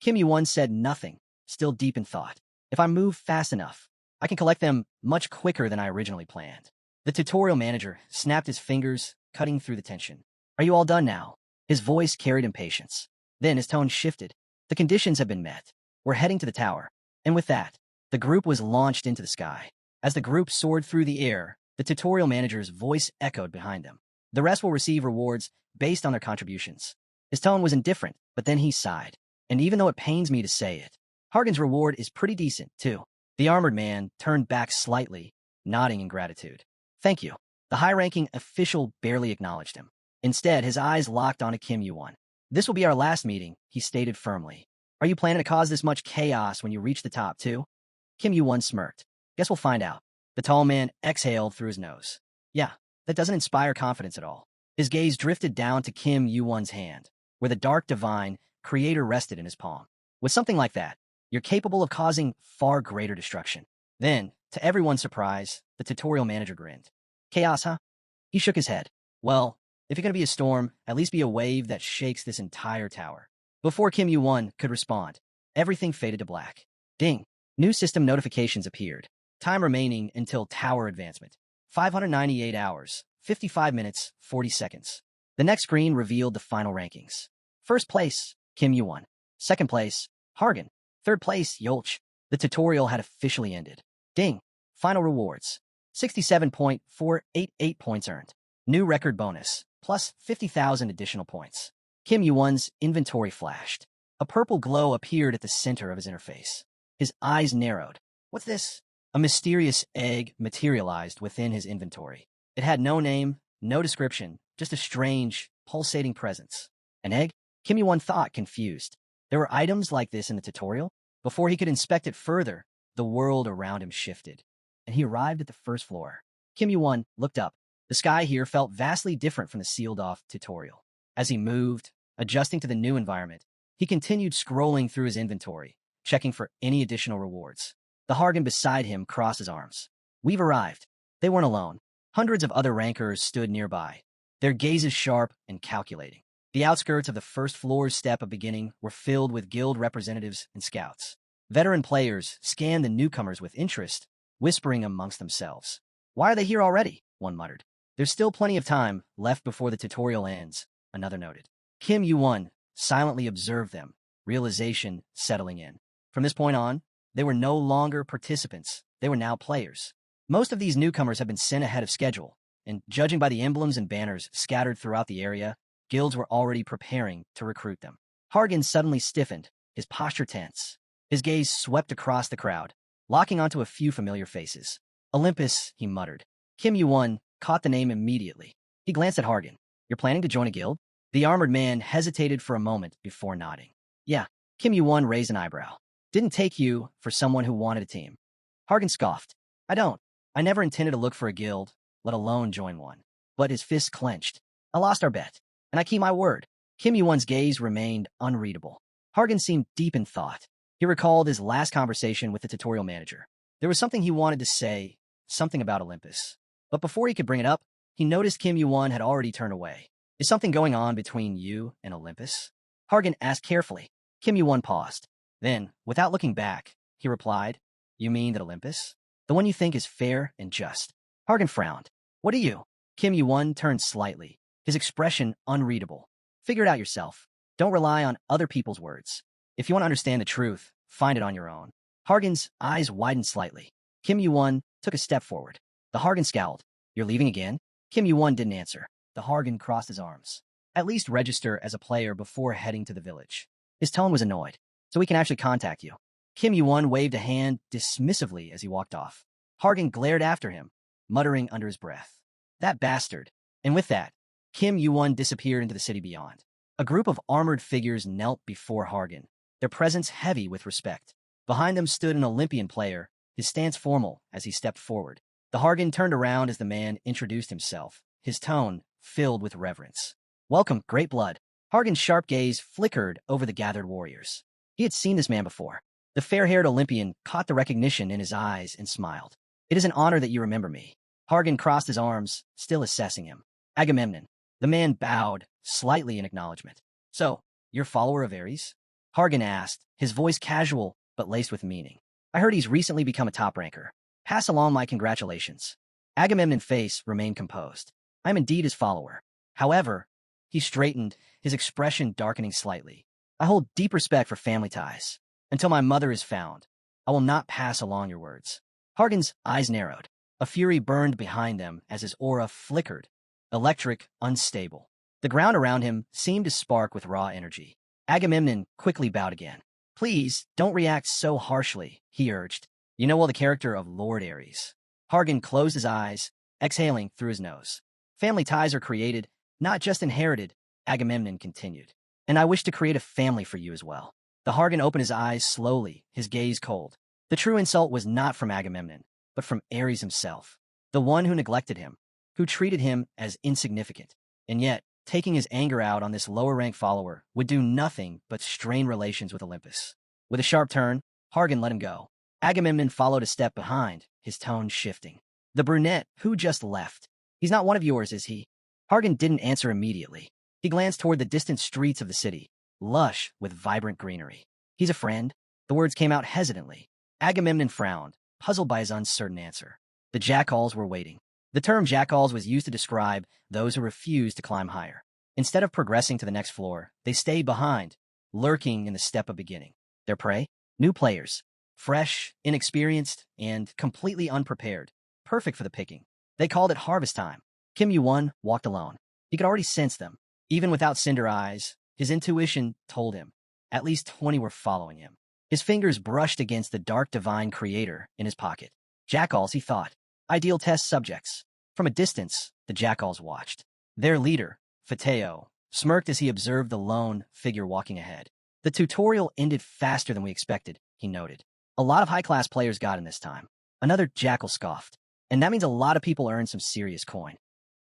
Kim Yuan said nothing, still deep in thought. If I move fast enough, I can collect them much quicker than I originally planned. The tutorial manager snapped his fingers, cutting through the tension. Are you all done now? His voice carried impatience. Then his tone shifted. The conditions have been met. We're heading to the tower. And with that, the group was launched into the sky. As the group soared through the air, the tutorial manager's voice echoed behind them. The rest will receive rewards based on their contributions. His tone was indifferent, but then he sighed. And even though it pains me to say it, Hargan's reward is pretty decent, too. The armored man turned back slightly, nodding in gratitude. Thank you. The high-ranking official barely acknowledged him. Instead, his eyes locked onto Kim Yuan. This will be our last meeting, he stated firmly. Are you planning to cause this much chaos when you reach the top, too? Kim Yuan smirked. Guess we'll find out. The tall man exhaled through his nose. Yeah, that doesn't inspire confidence at all. His gaze drifted down to Kim Yuan's hand, where the dark divine creator rested in his palm. With something like that, you're capable of causing far greater destruction. Then, to everyone's surprise, the tutorial manager grinned. Chaos, huh? He shook his head. Well, if you're going to be a storm, at least be a wave that shakes this entire tower. Before Kim Yuan could respond, everything faded to black. Ding. New system notifications appeared. Time remaining until tower advancement. 598 hours, 55 minutes, 40 seconds. The next screen revealed the final rankings. First place, Kim Yuan. Second place, Hargan. Third place, Yolch. The tutorial had officially ended. Ding. Final rewards. 67.488 points earned. New record bonus, plus 50,000 additional points. Kim Yuan's inventory flashed. A purple glow appeared at the center of his interface. His eyes narrowed. What's this? A mysterious egg materialized within his inventory. It had no name, no description, just a strange, pulsating presence. An egg? Kim Yuan thought, confused. There were items like this in the tutorial? Before he could inspect it further, the world around him shifted, and he arrived at the first floor. Kim Yuan looked up. The sky here felt vastly different from the sealed-off tutorial. As he moved, adjusting to the new environment, he continued scrolling through his inventory, checking for any additional rewards. The Hargan beside him crossed his arms. We've arrived. They weren't alone. Hundreds of other rankers stood nearby, their gazes sharp and calculating. The outskirts of the first floor's step of beginning were filled with guild representatives and scouts. Veteran players scanned the newcomers with interest, whispering amongst themselves. Why are they here already? One muttered. There's still plenty of time left before the tutorial ends, another noted. Kim Yuan silently observed them, realization settling in. From this point on, they were no longer participants, they were now players. Most of these newcomers had been sent ahead of schedule, and judging by the emblems and banners scattered throughout the area, guilds were already preparing to recruit them. Hargan suddenly stiffened, his posture tense. His gaze swept across the crowd, locking onto a few familiar faces. Olympus, he muttered. Kim Yuan caught the name immediately. He glanced at Hargan. You're planning to join a guild? The armored man hesitated for a moment before nodding. Yeah, Kim Yuan raised an eyebrow. Didn't take you for someone who wanted a team. Hargan scoffed. I don't. I never intended to look for a guild, let alone join one. But his fists clenched. I lost our bet, and I keep my word. Kim Yuan's gaze remained unreadable. Hargan seemed deep in thought. He recalled his last conversation with the tutorial manager. There was something he wanted to say, something about Olympus. But before he could bring it up, he noticed Kim Yuan had already turned away. Is something going on between you and Olympus? Hargan asked carefully. Kim Yuan paused. Then, without looking back, he replied, You mean that Olympus? The one you think is fair and just. Hargan frowned. What are you? Kim Yuan turned slightly, his expression unreadable. Figure it out yourself. Don't rely on other people's words. If you want to understand the truth, find it on your own. Hargan's eyes widened slightly. Kim Yuan took a step forward. The Hargan scowled. You're leaving again? Kim Yuan didn't answer. The Hargan crossed his arms. At least register as a player before heading to the village. His tone was annoyed. So we can actually contact you. Kim Yuan waved a hand dismissively as he walked off. Hargan glared after him, muttering under his breath. That bastard. And with that, Kim Yuan disappeared into the city beyond. A group of armored figures knelt before Hargan, their presence heavy with respect. Behind them stood an Olympian player, his stance formal as he stepped forward. The Hargan turned around as the man introduced himself, his tone filled with reverence. Welcome, Great Blood. Hargan's sharp gaze flickered over the gathered warriors. He had seen this man before. The fair-haired Olympian caught the recognition in his eyes and smiled. It is an honor that you remember me. Hargan crossed his arms, still assessing him. Agamemnon. The man bowed, slightly in acknowledgement. So, you're follower of Ares? Hargan asked, his voice casual but laced with meaning. I heard he's recently become a top ranker. Pass along my congratulations. Agamemnon's face remained composed. I am indeed his follower. However, he straightened, his expression darkening slightly. I hold deep respect for family ties. Until my mother is found, I will not pass along your words. Hargan's eyes narrowed. A fury burned behind them as his aura flickered, electric, unstable. The ground around him seemed to spark with raw energy. Agamemnon quickly bowed again. Please, don't react so harshly, he urged. You know well the character of Lord Ares. Hargan closed his eyes, exhaling through his nose. Family ties are created, not just inherited, Agamemnon continued. And I wish to create a family for you as well. The Hargan opened his eyes slowly, his gaze cold. The true insult was not from Agamemnon, but from Ares himself, the one who neglected him, who treated him as insignificant. And yet, taking his anger out on this lower-ranked follower would do nothing but strain relations with Olympus. With a sharp turn, Hargan let him go. Agamemnon followed a step behind, his tone shifting. The brunette, who just left. He's not one of yours, is he? Hargan didn't answer immediately. He glanced toward the distant streets of the city, lush with vibrant greenery. He's a friend. The words came out hesitantly. Agamemnon frowned, puzzled by his uncertain answer. The jackals were waiting. The term jackals was used to describe those who refused to climb higher. Instead of progressing to the next floor, they stayed behind, lurking in the step of beginning. Their prey? New players. Fresh, inexperienced, and completely unprepared. Perfect for the picking. They called it harvest time. Kim Yuan walked alone. He could already sense them. Even without cinder eyes, his intuition told him. At least 20 were following him. His fingers brushed against the dark divine creator in his pocket. Jackals, he thought. Ideal test subjects. From a distance, the jackals watched. Their leader, Fateo, smirked as he observed the lone figure walking ahead. The tutorial ended faster than we expected, he noted. A lot of high-class players got in this time. Another jackal scoffed. And that means a lot of people earned some serious coin.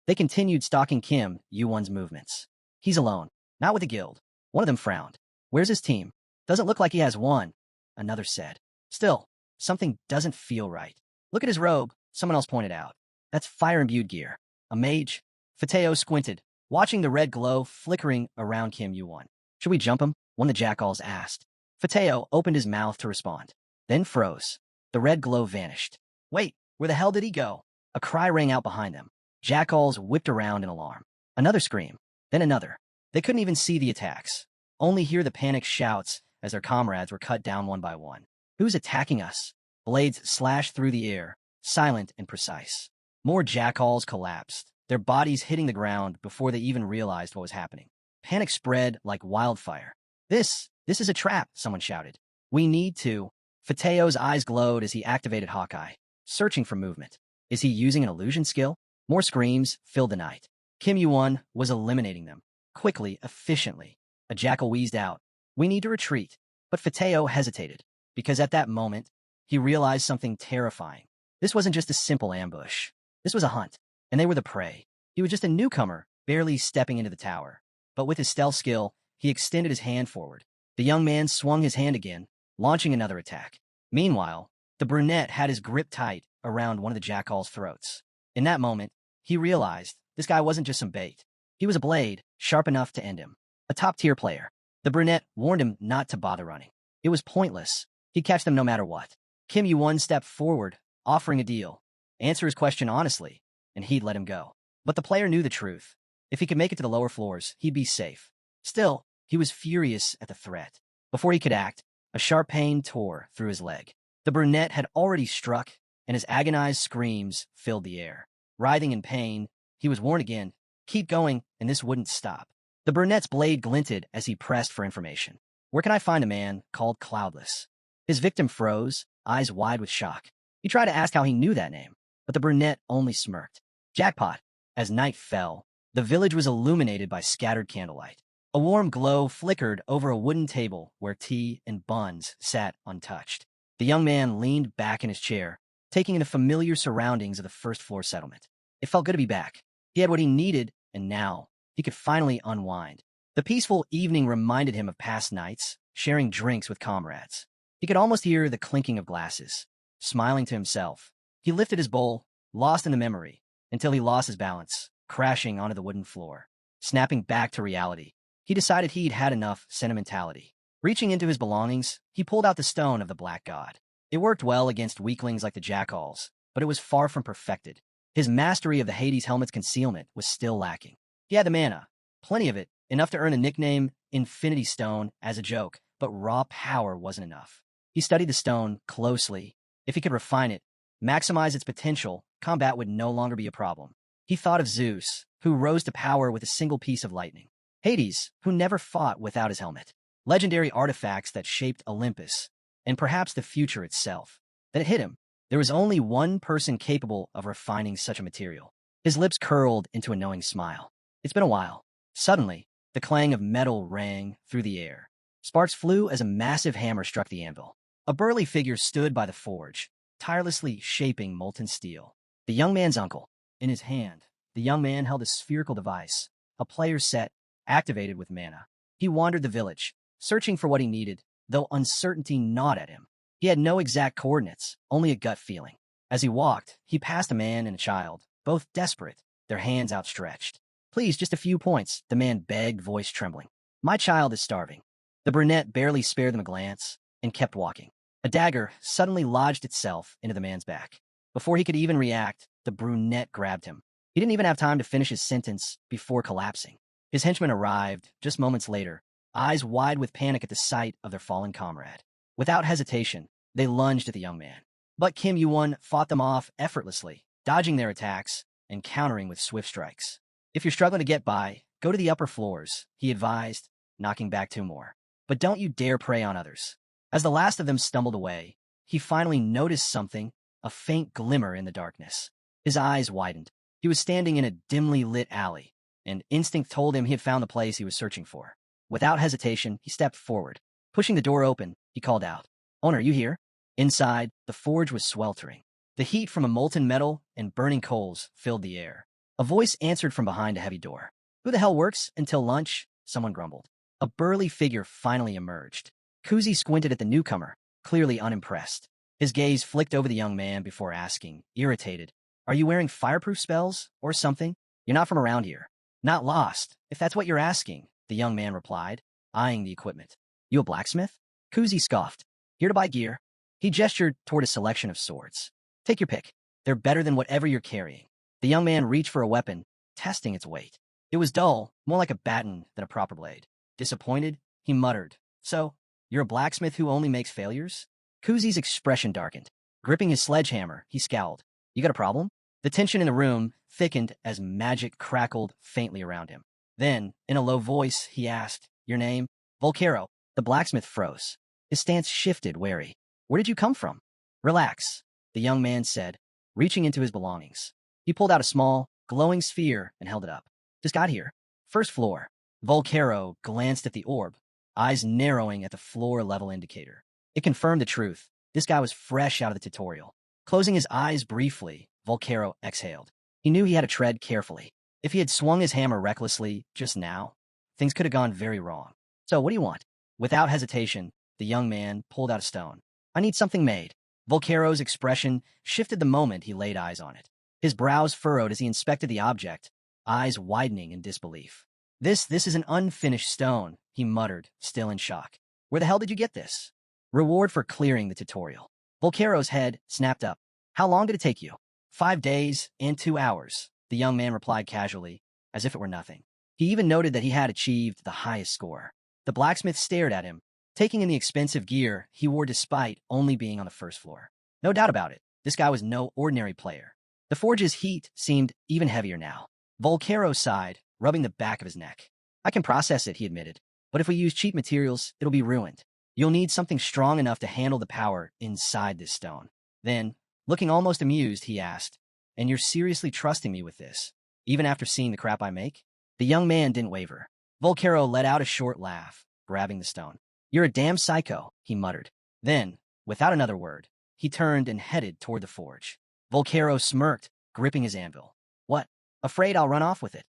They continued stalking Kim Yuan's movements. He's alone, not with a guild. One of them frowned. Where's his team? Doesn't look like he has one, another said. Still, something doesn't feel right. Look at his robe, someone else pointed out. That's fire-imbued gear. A mage? Fateo squinted, watching the red glow flickering around Kim Yuan. Should we jump him? One of the jackals asked. Fateo opened his mouth to respond, then froze. The red glow vanished. Wait, where the hell did he go? A cry rang out behind them. Jackals whipped around in alarm. Another scream, then another. They couldn't even see the attacks, only hear the panicked shouts as their comrades were cut down one by one. Who's attacking us? Blades slashed through the air, silent and precise. More jackals collapsed, their bodies hitting the ground before they even realized what was happening. Panic spread like wildfire. This is a trap, someone shouted. We need to. Fateo's eyes glowed as he activated Hawkeye, searching for movement. Is he using an illusion skill? More screams filled the night. Kim Yuan was eliminating them, quickly, efficiently. A jackal wheezed out. We need to retreat. But Fateo hesitated, because at that moment, he realized something terrifying. This wasn't just a simple ambush. This was a hunt, and they were the prey. He was just a newcomer, barely stepping into the tower. But with his stealth skill, he extended his hand forward. The young man swung his hand again, launching another attack. Meanwhile, the brunette had his grip tight around one of the jackal's throats. In that moment, he realized this guy wasn't just some bait. He was a blade, sharp enough to end him. A top-tier player. The brunette warned him not to bother running. It was pointless. He'd catch them no matter what. Kim Yuan stepped forward, offering a deal. Answer his question honestly, and he'd let him go. But the player knew the truth. If he could make it to the lower floors, he'd be safe. Still, he was furious at the threat. Before he could act, a sharp pain tore through his leg. The brunette had already struck, and his agonized screams filled the air. Writhing in pain, he was warned again, keep going, and this wouldn't stop. The brunette's blade glinted as he pressed for information. Where can I find a man called Cloudless? His victim froze, eyes wide with shock. He tried to ask how he knew that name, but the brunette only smirked. Jackpot. As night fell, the village was illuminated by scattered candlelight. A warm glow flickered over a wooden table where tea and buns sat untouched. The young man leaned back in his chair, taking in the familiar surroundings of the first-floor settlement. It felt good to be back. He had what he needed, and now he could finally unwind. The peaceful evening reminded him of past nights, sharing drinks with comrades. He could almost hear the clinking of glasses. Smiling to himself, he lifted his bowl, lost in the memory, until he lost his balance, crashing onto the wooden floor. Snapping back to reality, he decided he'd had enough sentimentality. Reaching into his belongings, he pulled out the stone of the Black God. It worked well against weaklings like the jackals, but it was far from perfected. His mastery of the Hades helmet's concealment was still lacking. He had the mana, plenty of it, enough to earn the nickname Infinity Stone as a joke, but raw power wasn't enough. He studied the stone closely. If he could refine it, maximize its potential, combat would no longer be a problem. He thought of Zeus, who rose to power with a single piece of lightning. Hades, who never fought without his helmet. Legendary artifacts that shaped Olympus, and perhaps the future itself. Then it hit him. There was only one person capable of refining such a material. His lips curled into a knowing smile. It's been a while. Suddenly, the clang of metal rang through the air. Sparks flew as a massive hammer struck the anvil. A burly figure stood by the forge, tirelessly shaping molten steel. The young man's uncle. In his hand, the young man held a spherical device, a player's set, activated with mana. He wandered the village, searching for what he needed, though uncertainty gnawed at him. He had no exact coordinates, only a gut feeling. As he walked, he passed a man and a child, both desperate, their hands outstretched. Please, just a few points, the man begged, voice trembling. My child is starving. The brunette barely spared them a glance and kept walking. A dagger suddenly lodged itself into the man's back. Before he could even react, the brunette grabbed him. He didn't even have time to finish his sentence before collapsing. His henchman arrived just moments later, eyes wide with panic at the sight of their fallen comrade. Without hesitation, they lunged at the young man. But Kim Yuan fought them off effortlessly, dodging their attacks and countering with swift strikes. If you're struggling to get by, go to the upper floors, he advised, knocking back two more. But don't you dare prey on others. As the last of them stumbled away, he finally noticed something, a faint glimmer in the darkness. His eyes widened. He was standing in a dimly lit alley, and instinct told him he had found the place he was searching for. Without hesitation, he stepped forward. Pushing the door open, he called out, Owner, you here? Inside, the forge was sweltering. The heat from a molten metal and burning coals filled the air. A voice answered from behind a heavy door. Who the hell works until lunch? Someone grumbled. A burly figure finally emerged. Kuzi squinted at the newcomer, clearly unimpressed. His gaze flicked over the young man before asking, irritated, Are you wearing fireproof spells or something? You're not from around here. Not lost, if that's what you're asking, the young man replied, eyeing the equipment. You a blacksmith? Kuzi scoffed. Here to buy gear. He gestured toward a selection of swords. Take your pick. They're better than whatever you're carrying. The young man reached for a weapon, testing its weight. It was dull, more like a baton than a proper blade. Disappointed, he muttered, So, you're a blacksmith who only makes failures? Kuzi's expression darkened. Gripping his sledgehammer, he scowled. You got a problem? The tension in the room thickened as magic crackled faintly around him. Then, in a low voice, he asked, Your name? Volcaro. The blacksmith froze. His stance shifted, wary. Where did you come from? Relax, the young man said, reaching into his belongings. He pulled out a small, glowing sphere and held it up. Just got here. First floor. Volcaro glanced at the orb, eyes narrowing at the floor-level indicator. It confirmed the truth. This guy was fresh out of the tutorial. Closing his eyes briefly, Volcaro exhaled. He knew he had to tread carefully. If he had swung his hammer recklessly just now, things could have gone very wrong. So, what do you want? Without hesitation, the young man pulled out a stone. I need something made. Volcaro's expression shifted the moment he laid eyes on it. His brows furrowed as he inspected the object, eyes widening in disbelief. This is an unfinished stone, he muttered, still in shock. Where the hell did you get this? Reward for clearing the tutorial. Volcaro's head snapped up. How long did it take you? 5 days and 2 hours, the young man replied casually, as if it were nothing. He even noted that he had achieved the highest score. The blacksmith stared at him, taking in the expensive gear he wore despite only being on the first floor. No doubt about it, this guy was no ordinary player. The forge's heat seemed even heavier now. Volcaro sighed, rubbing the back of his neck. I can process it, he admitted, but if we use cheap materials, it'll be ruined. You'll need something strong enough to handle the power inside this stone. Then, looking almost amused, he asked, And you're seriously trusting me with this, even after seeing the crap I make? The young man didn't waver. Volcaro let out a short laugh, grabbing the stone. You're a damn psycho, he muttered. Then, without another word, he turned and headed toward the forge. Volcaro smirked, gripping his anvil. What? Afraid I'll run off with it?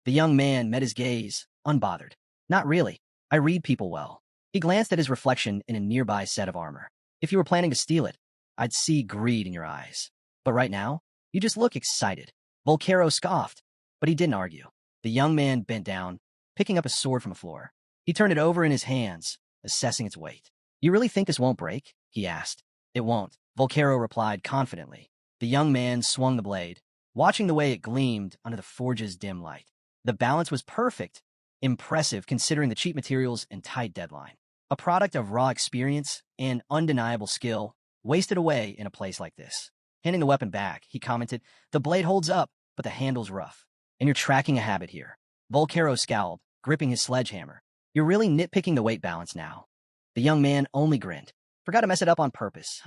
The young man met his gaze, unbothered. Not really. I read people well. He glanced at his reflection in a nearby set of armor. If you were planning to steal it, I'd see greed in your eyes. But right now, you just look excited. Volcaro scoffed. But he didn't argue. The young man bent down, picking up a sword from the floor. He turned it over in his hands, assessing its weight. You really think this won't break? He asked. It won't, Volcaro replied confidently. The young man swung the blade, watching the way it gleamed under the forge's dim light. The balance was perfect, impressive considering the cheap materials and tight deadline. A product of raw experience and undeniable skill, wasted away in a place like this. Handing the weapon back, he commented, the blade holds up, but the handle's rough. And you're tracking a habit here. Volcaro scowled, gripping his sledgehammer. You're really nitpicking the weight balance now. The young man only grinned. Forgot to mess it up on purpose.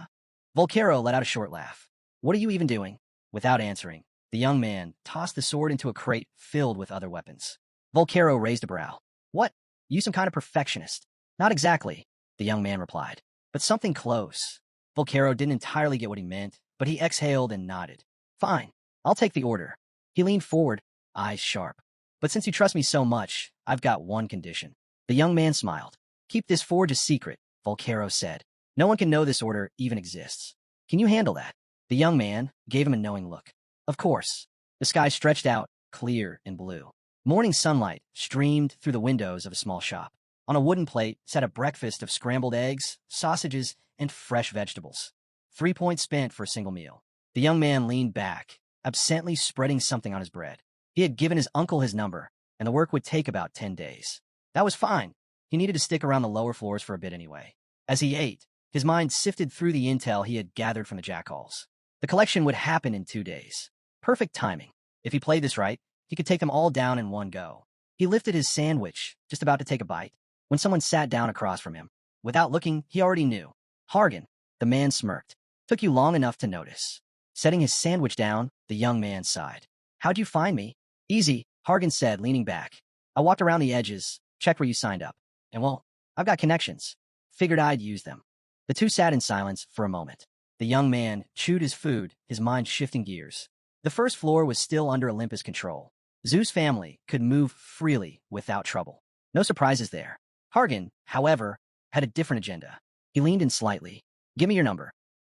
Volcaro let out a short laugh. What are you even doing? Without answering, the young man tossed the sword into a crate filled with other weapons. Volcaro raised a brow. What? You some kind of perfectionist? Not exactly, the young man replied, but something close. Volcaro didn't entirely get what he meant, but he exhaled and nodded. Fine, I'll take the order. He leaned forward, eyes sharp. But since you trust me so much, I've got one condition. The young man smiled. Keep this forge a secret, Volcaro said. No one can know this order even exists. Can you handle that? The young man gave him a knowing look. Of course. The sky stretched out, clear and blue. Morning sunlight streamed through the windows of a small shop. On a wooden plate sat a breakfast of scrambled eggs, sausages, and fresh vegetables. 3 points spent for a single meal. The young man leaned back, absently spreading something on his bread. He had given his uncle his number, and the work would take about 10 days. That was fine. He needed to stick around the lower floors for a bit anyway. As he ate, his mind sifted through the intel he had gathered from the jackals. The collection would happen in 2 days. Perfect timing. If he played this right, he could take them all down in one go. He lifted his sandwich, just about to take a bite, when someone sat down across from him. Without looking, he already knew. Hargan, the man smirked. Took you long enough to notice. Setting his sandwich down, the young man sighed. How'd you find me? Easy, Hargan said, leaning back. I walked around the edges, checked where you signed up. And well, I've got connections. Figured I'd use them. The two sat in silence for a moment. The young man chewed his food, his mind shifting gears. The first floor was still under Olympus control. Zeus' family could move freely without trouble. No surprises there. Hargan, however, had a different agenda. He leaned in slightly. Give me your number.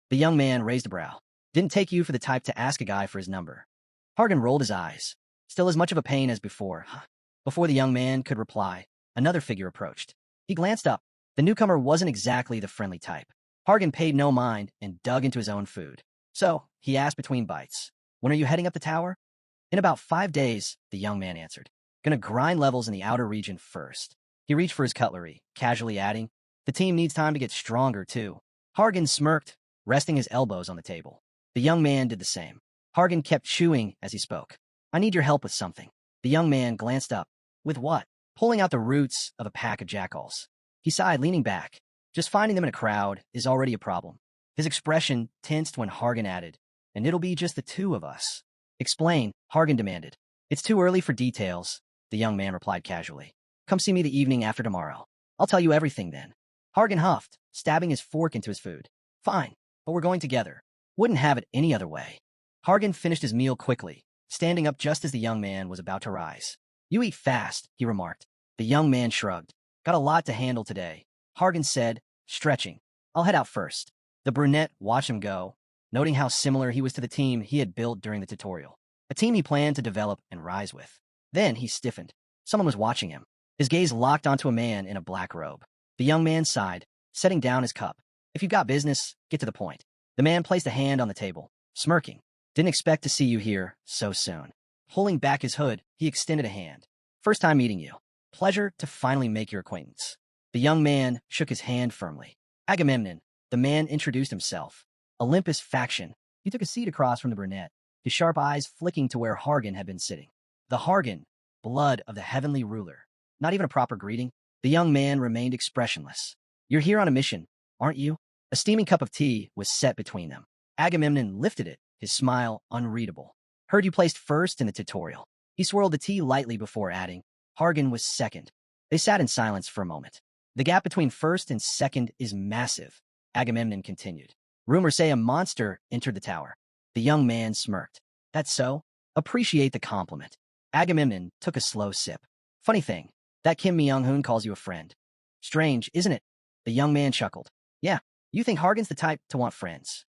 The young man raised a brow. Didn't take you for the type to ask a guy for his number. Hargan rolled his eyes. Still as much of a pain as before. Before the young man could reply, another figure approached. He glanced up. The newcomer wasn't exactly the friendly type. Hargan paid no mind and dug into his own food. So, he asked between bites, when are you heading up the tower? In about 5 days, the young man answered. Gonna grind levels in the outer region first. He reached for his cutlery, casually adding, the team needs time to get stronger too. Hargan smirked, resting his elbows on the table. The young man did the same. Hargan kept chewing as he spoke. I need your help with something. The young man glanced up. With what? Pulling out the roots of a pack of jackals. He sighed, leaning back. Just finding them in a crowd is already a problem. His expression tensed when Hargan added, and it'll be just the two of us. Explain, Hargan demanded. It's too early for details, the young man replied casually. Come see me the evening after tomorrow. I'll tell you everything then. Hargan huffed, stabbing his fork into his food. Fine, but we're going together. Wouldn't have it any other way. Hargan finished his meal quickly, standing up just as the young man was about to rise. You eat fast, he remarked. The young man shrugged. Got a lot to handle today, Hargan said, stretching. I'll head out first. The brunette watched him go, noting how similar he was to the team he had built during the tutorial. A team he planned to develop and rise with. Then he stiffened. Someone was watching him. His gaze locked onto a man in a black robe. The young man sighed, setting down his cup. If you've got business, get to the point. The man placed a hand on the table, smirking. Didn't expect to see you here so soon. Pulling back his hood, he extended a hand. First time meeting you. Pleasure to finally make your acquaintance. The young man shook his hand firmly. Agamemnon, the man introduced himself. Olympus faction. He took a seat across from the brunette, his sharp eyes flicking to where Hargan had been sitting. The Hargan, blood of the heavenly ruler. Not even a proper greeting. The young man remained expressionless. You're here on a mission, aren't you? A steaming cup of tea was set between them. Agamemnon lifted it, his smile unreadable. Heard you placed first in the tutorial. He swirled the tea lightly before adding, Hargan was second. They sat in silence for a moment. The gap between first and second is massive, Agamemnon continued. Rumors say a monster entered the tower. The young man smirked. That's so? Appreciate the compliment. Agamemnon took a slow sip. Funny thing, that Kim Myung-hoon calls you a friend. Strange, isn't it? The young man chuckled. Yeah, you think Hargan's the type to want friends.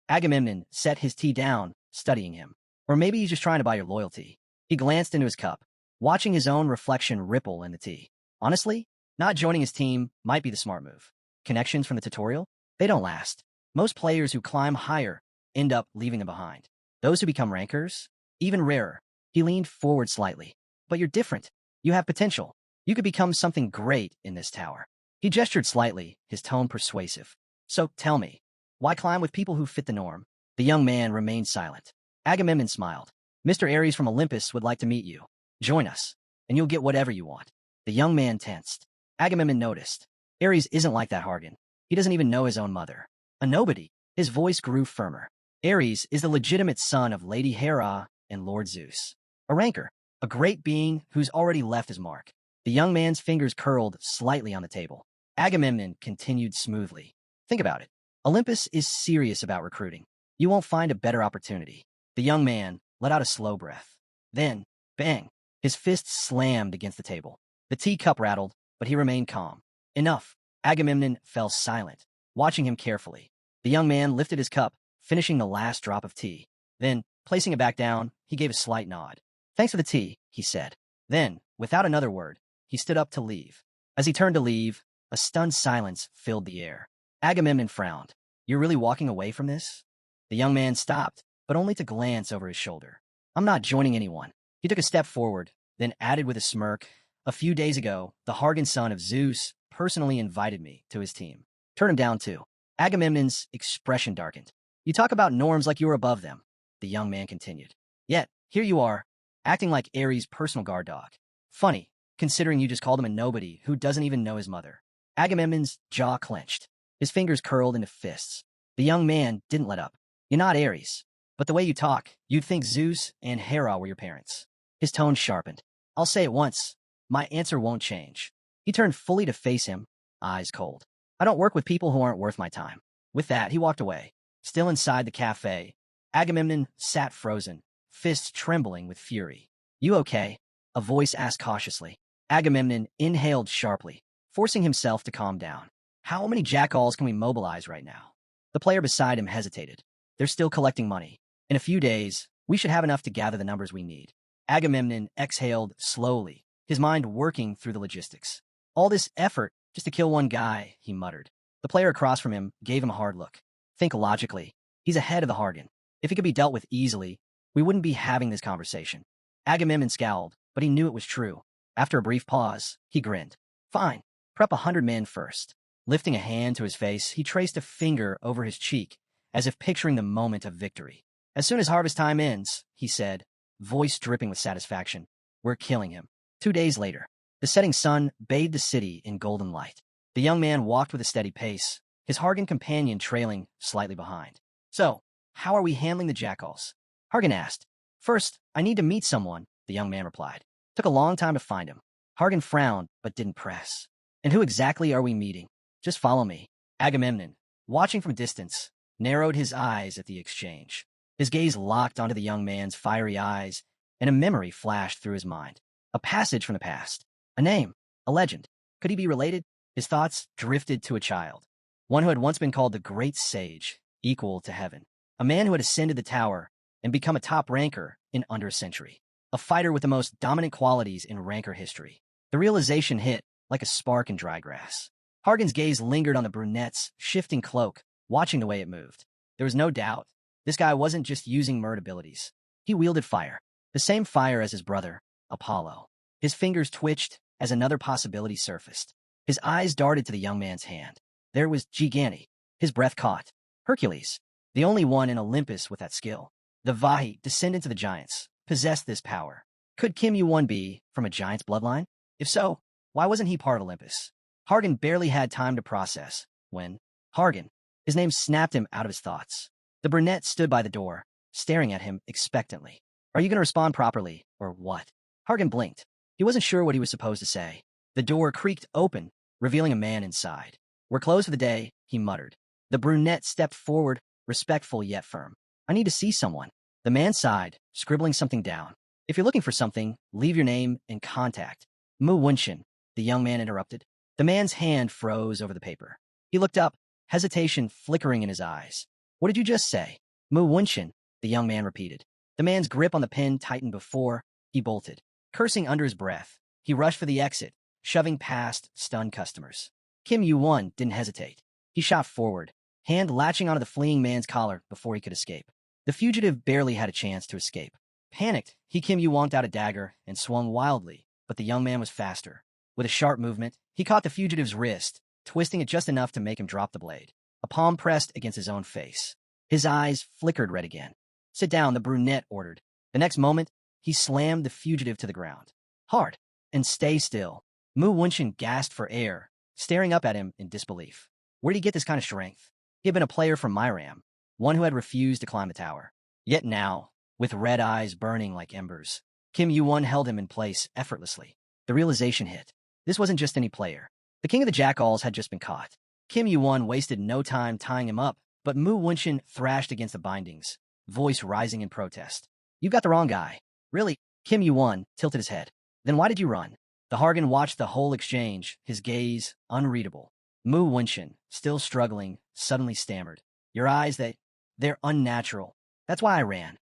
Agamemnon set his tea down, studying him. Or maybe he's just trying to buy your loyalty. He glanced into his cup, watching his own reflection ripple in the tea. Honestly, not joining his team might be the smart move. Connections from the tutorial? They don't last. Most players who climb higher end up leaving them behind. Those who become rankers? Even rarer. He leaned forward slightly. But you're different. You have potential. You could become something great in this tower. He gestured slightly, his tone persuasive. So tell me, why climb with people who fit the norm? The young man remained silent. Agamemnon smiled. Mr. Ares from Olympus would like to meet you. Join us, and you'll get whatever you want. The young man tensed. Agamemnon noticed. Ares isn't like that Hargan. He doesn't even know his own mother. A nobody. His voice grew firmer. Ares is the legitimate son of Lady Hera and Lord Zeus. A ranker, a great being who's already left his mark. The young man's fingers curled slightly on the table. Agamemnon continued smoothly. Think about it. Olympus is serious about recruiting. You won't find a better opportunity. The young man let out a slow breath. Then, bang, his fist slammed against the table. The teacup rattled, but he remained calm. Enough. Agamemnon fell silent, watching him carefully. The young man lifted his cup, finishing the last drop of tea. Then, placing it back down, he gave a slight nod. Thanks for the tea, he said. Then, without another word, he stood up to leave. As he turned to leave, a stunned silence filled the air. Agamemnon frowned. You're really walking away from this? The young man stopped, but only to glance over his shoulder. I'm not joining anyone. He took a step forward, then added with a smirk, a few days ago, the Hargan son of Zeus personally invited me to his team. Turn him down too. Agamemnon's expression darkened. You talk about norms like you were above them, the young man continued. Yet, here you are, acting like Ares' personal guard dog. Funny, considering you just called him a nobody who doesn't even know his mother. Agamemnon's jaw clenched. His fingers curled into fists. The young man didn't let up. You're not Ares, but the way you talk, you'd think Zeus and Hera were your parents. His tone sharpened. I'll say it once. My answer won't change. He turned fully to face him, eyes cold. I don't work with people who aren't worth my time. With that, he walked away. Still inside the cafe, Agamemnon sat frozen, fists trembling with fury. You okay? A voice asked cautiously. Agamemnon inhaled sharply, forcing himself to calm down. How many jackalls can we mobilize right now? The player beside him hesitated. They're still collecting money. In a few days, we should have enough to gather the numbers we need. Agamemnon exhaled slowly, his mind working through the logistics. All this effort just to kill one guy, he muttered. The player across from him gave him a hard look. Think logically. He's ahead of the Hargan. If it could be dealt with easily, we wouldn't be having this conversation. Agamemnon scowled, but he knew it was true. After a brief pause, he grinned. Fine. Prep 100 men first. Lifting a hand to his face, he traced a finger over his cheek, as if picturing the moment of victory. As soon as harvest time ends, he said, voice dripping with satisfaction, we're killing him. 2 days later, the setting sun bathed the city in golden light. The young man walked with a steady pace, his Hargan companion trailing slightly behind. So, how are we handling the jackalls? Hargan asked. First, I need to meet someone, the young man replied. Took a long time to find him. Hargan frowned, but didn't press. And who exactly are we meeting? Just follow me. Agamemnon, watching from a distance, narrowed his eyes at the exchange. His gaze locked onto the young man's fiery eyes, and a memory flashed through his mind. A passage from the past. A name. A legend. Could he be related? His thoughts drifted to a child. One who had once been called the Great Sage, equal to heaven. A man who had ascended the tower and become a top ranker in under a century. A fighter with the most dominant qualities in ranker history. The realization hit like a spark in dry grass. Hargan's gaze lingered on the brunette's shifting cloak, watching the way it moved. There was no doubt. This guy wasn't just using Mert abilities. He wielded fire. The same fire as his brother, Apollo. His fingers twitched as another possibility surfaced. His eyes darted to the young man's hand. There was Gigante. His breath caught. Hercules, the only one in Olympus with that skill. The Vahi, descendants of the giants, possessed this power. Could Kim Yuan be from a giant's bloodline? If so, why wasn't he part of Olympus? Hargan barely had time to process when Hargan, his name snapped him out of his thoughts. The brunette stood by the door, staring at him expectantly. Are you going to respond properly, or what? Hargan blinked. He wasn't sure what he was supposed to say. The door creaked open, revealing a man inside. We're closed for the day, he muttered. The brunette stepped forward, respectful yet firm. I need to see someone. The man sighed, scribbling something down. If you're looking for something, leave your name and contact. Mu Wunshin, the young man interrupted. The man's hand froze over the paper. He looked up, hesitation flickering in his eyes. What did you just say? Mu Wunshin, the young man repeated. The man's grip on the pen tightened before He bolted. Cursing under his breath, he rushed for the exit, shoving past stunned customers. Kim Yuan didn't hesitate. He shot forward, hand latching onto the fleeing man's collar before he could escape. The fugitive barely had a chance to escape. Panicked, Kim Yuan out a dagger and swung wildly, but the young man was faster. With a sharp movement, he caught the fugitive's wrist, twisting it just enough to make him drop the blade. A palm pressed against his own face. His eyes flickered red again. "Sit down," the brunette ordered. The next moment, he slammed the fugitive to the ground. "Hard, and stay still." Mu Wunshin gasped for air, staring up at him in disbelief. Where did he get this kind of strength? He had been a player from Myram, one who had refused to climb the tower. Yet now, with red eyes burning like embers, Kim Yuan held him in place effortlessly. The realization hit. This wasn't just any player. The king of the jackals had just been caught. Kim Yuan wasted no time tying him up, but Mu Wunshin thrashed against the bindings, voice rising in protest. "You got the wrong guy." "Really?" Kim Yuan tilted his head. "Then why did you run?" The Hargan watched the whole exchange, his gaze unreadable. Mu Wunshin, still struggling, suddenly stammered. "Your eyes, they're unnatural. That's why I ran."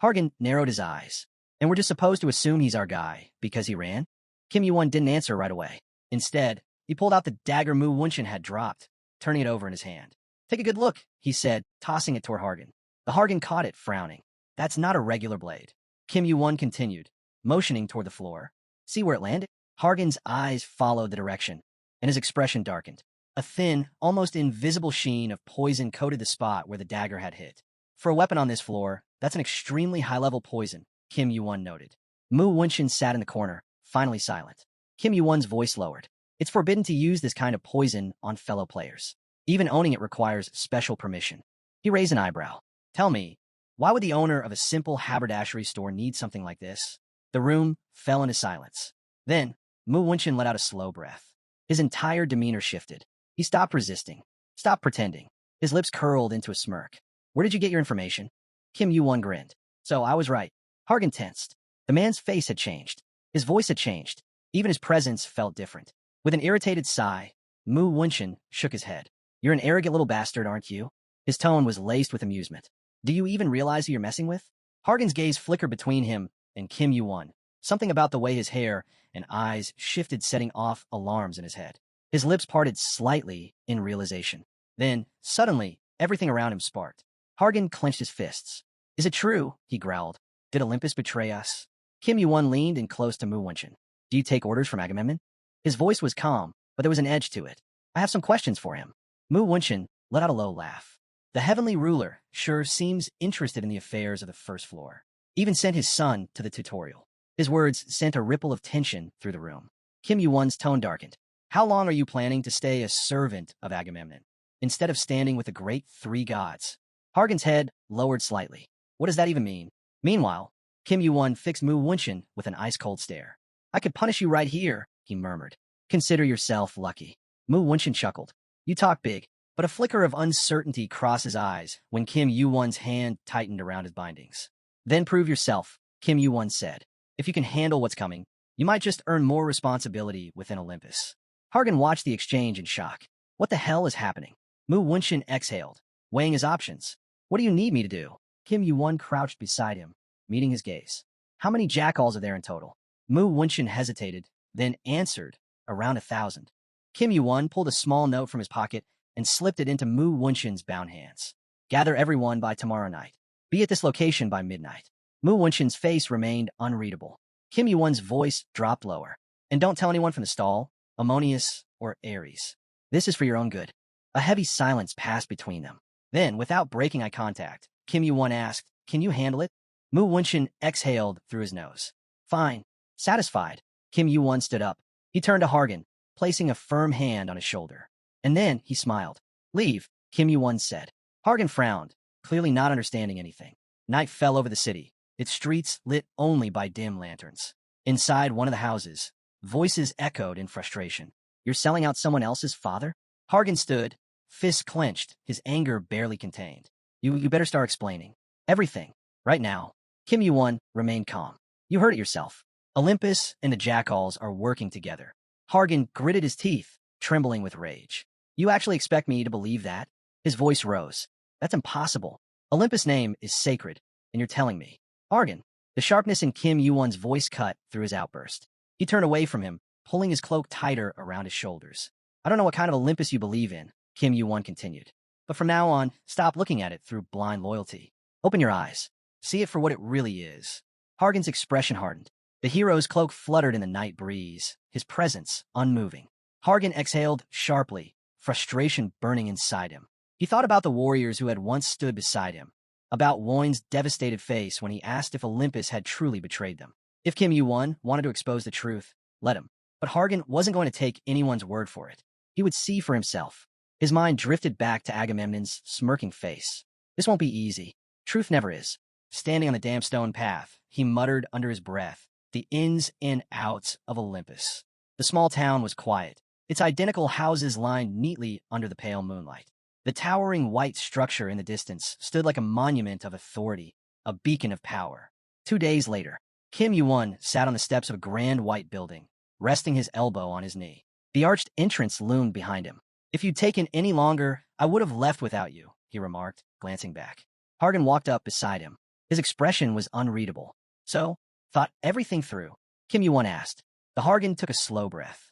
Hargan narrowed his eyes. "And we're just supposed to assume he's our guy because he ran?" Kim Yuan didn't answer right away. Instead, he pulled out the dagger Mu Wunshin had dropped, turning it over in his hand. "Take a good look," he said, tossing it toward Hargan. The Hargan caught it, frowning. "That's not a regular blade." Kim Yuan continued, motioning toward the floor. "See where it landed?" Hargan's eyes followed the direction, and his expression darkened. A thin, almost invisible sheen of poison coated the spot where the dagger had hit. "For a weapon on this floor, that's an extremely high-level poison," Kim Yuan noted. Mu Wunshin sat in the corner, finally silent. Kim Yuan's voice lowered. "It's forbidden to use this kind of poison on fellow players. Even owning it requires special permission." He raised an eyebrow. "Tell me, why would the owner of a simple haberdashery store need something like this?" The room fell into silence. Then, Mu Wunshin let out a slow breath. His entire demeanor shifted. He stopped resisting, stopped pretending. His lips curled into a smirk. "Where did you get your information?" Kim Yuan grinned. "So I was right." Hargan tensed. The man's face had changed. His voice had changed. Even his presence felt different. With an irritated sigh, Mu Wunshin shook his head. "You're an arrogant little bastard, aren't you?" His tone was laced with amusement. "Do you even realize who you're messing with?" Hargan's gaze flickered between him and Kim Yuan. Something about the way his hair and eyes shifted, setting off alarms in his head. His lips parted slightly in realization. Then, suddenly, everything around him sparked. Hargan clenched his fists. "Is it true?" he growled. "Did Olympus betray us?" Kim Yuan leaned in close to Mu Wunshin. "Do you take orders from Agamemnon?" His voice was calm, but there was an edge to it. "I have some questions for him." Mu Wunshin let out a low laugh. "The heavenly ruler sure seems interested in the affairs of the first floor. Even sent his son to the tutorial." His words sent a ripple of tension through the room. Kim Yuan's tone darkened. "How long are you planning to stay a servant of Agamemnon, instead of standing with the great three gods?" Hargan's head lowered slightly. "What does that even mean?" Meanwhile, Kim Yuan fixed Mu Wunshin with an ice-cold stare. "I could punish you right here," he murmured. "Consider yourself lucky." Mu Wunshin chuckled. "You talk big," but a flicker of uncertainty crossed his eyes when Kim Yuan's hand tightened around his bindings. "Then prove yourself," Kim Yuan said. "If you can handle what's coming, you might just earn more responsibility within Olympus." Hargan watched the exchange in shock. What the hell is happening? Mu Wunshin exhaled, weighing his options. "What do you need me to do?" Kim Yuan crouched beside him, meeting his gaze. "How many jackals are there in total?" Mu Wunshin hesitated, then answered, "Around 1,000. Kim Yuan pulled a small note from his pocket and slipped it into Mu Wunshin's bound hands. "Gather everyone by tomorrow night. Be at this location by midnight." Mu Wunshin's face remained unreadable. Kim Yuan's voice dropped lower. "And don't tell anyone from the stall, Ammonius or Ares. This is for your own good." A heavy silence passed between them. Then, without breaking eye contact, Kim Yuan asked, "Can you handle it?" Mu Wunshin exhaled through his nose. "Fine." Satisfied, Kim Yuan stood up. He turned to Hargan, placing a firm hand on his shoulder. And then he smiled. "Leave," Kim Yuan said. Hargan frowned, clearly not understanding anything. Night fell over the city, its streets lit only by dim lanterns. Inside one of the houses, voices echoed in frustration. "You're selling out someone else's father?" Hargan stood, fists clenched, his anger barely contained. You better start explaining. Everything. Right now." Kim Yuan remained calm. "You heard it yourself. Olympus and the jackals are working together." Hargan gritted his teeth, trembling with rage. "You actually expect me to believe that?" His voice rose. "That's impossible. Olympus' name is sacred, and you're telling me." "Hargan, The sharpness in Kim Yuan's voice cut through his outburst. He turned away from him, pulling his cloak tighter around his shoulders. I don't know what kind of Olympus you believe in, Kim Yuan continued. But from now on, stop looking at it through blind loyalty. Open your eyes. See it for what it really is. Hargan's expression hardened. The hero's cloak fluttered in the night breeze, his presence unmoving. Hargan exhaled sharply, frustration burning inside him. He thought about the warriors who had once stood beside him, about Yuan's devastated face when he asked if Olympus had truly betrayed them. If Kim Yuan wanted to expose the truth, let him. But Hargan wasn't going to take anyone's word for it. He would see for himself. His mind drifted back to Agamemnon's smirking face. This won't be easy. Truth never is. Standing on the damp stone path, he muttered under his breath, the ins and outs of Olympus. The small town was quiet, its identical houses lined neatly under the pale moonlight. The towering white structure in the distance stood like a monument of authority, a beacon of power. 2 days later, Kim Yuan sat on the steps of a grand white building, resting his elbow on his knee. The arched entrance loomed behind him. If you'd taken any longer, I would have left without you, he remarked, glancing back. Hargan walked up beside him. His expression was unreadable. So, thought everything through? Kim Yuan asked. The Hargan took a slow breath.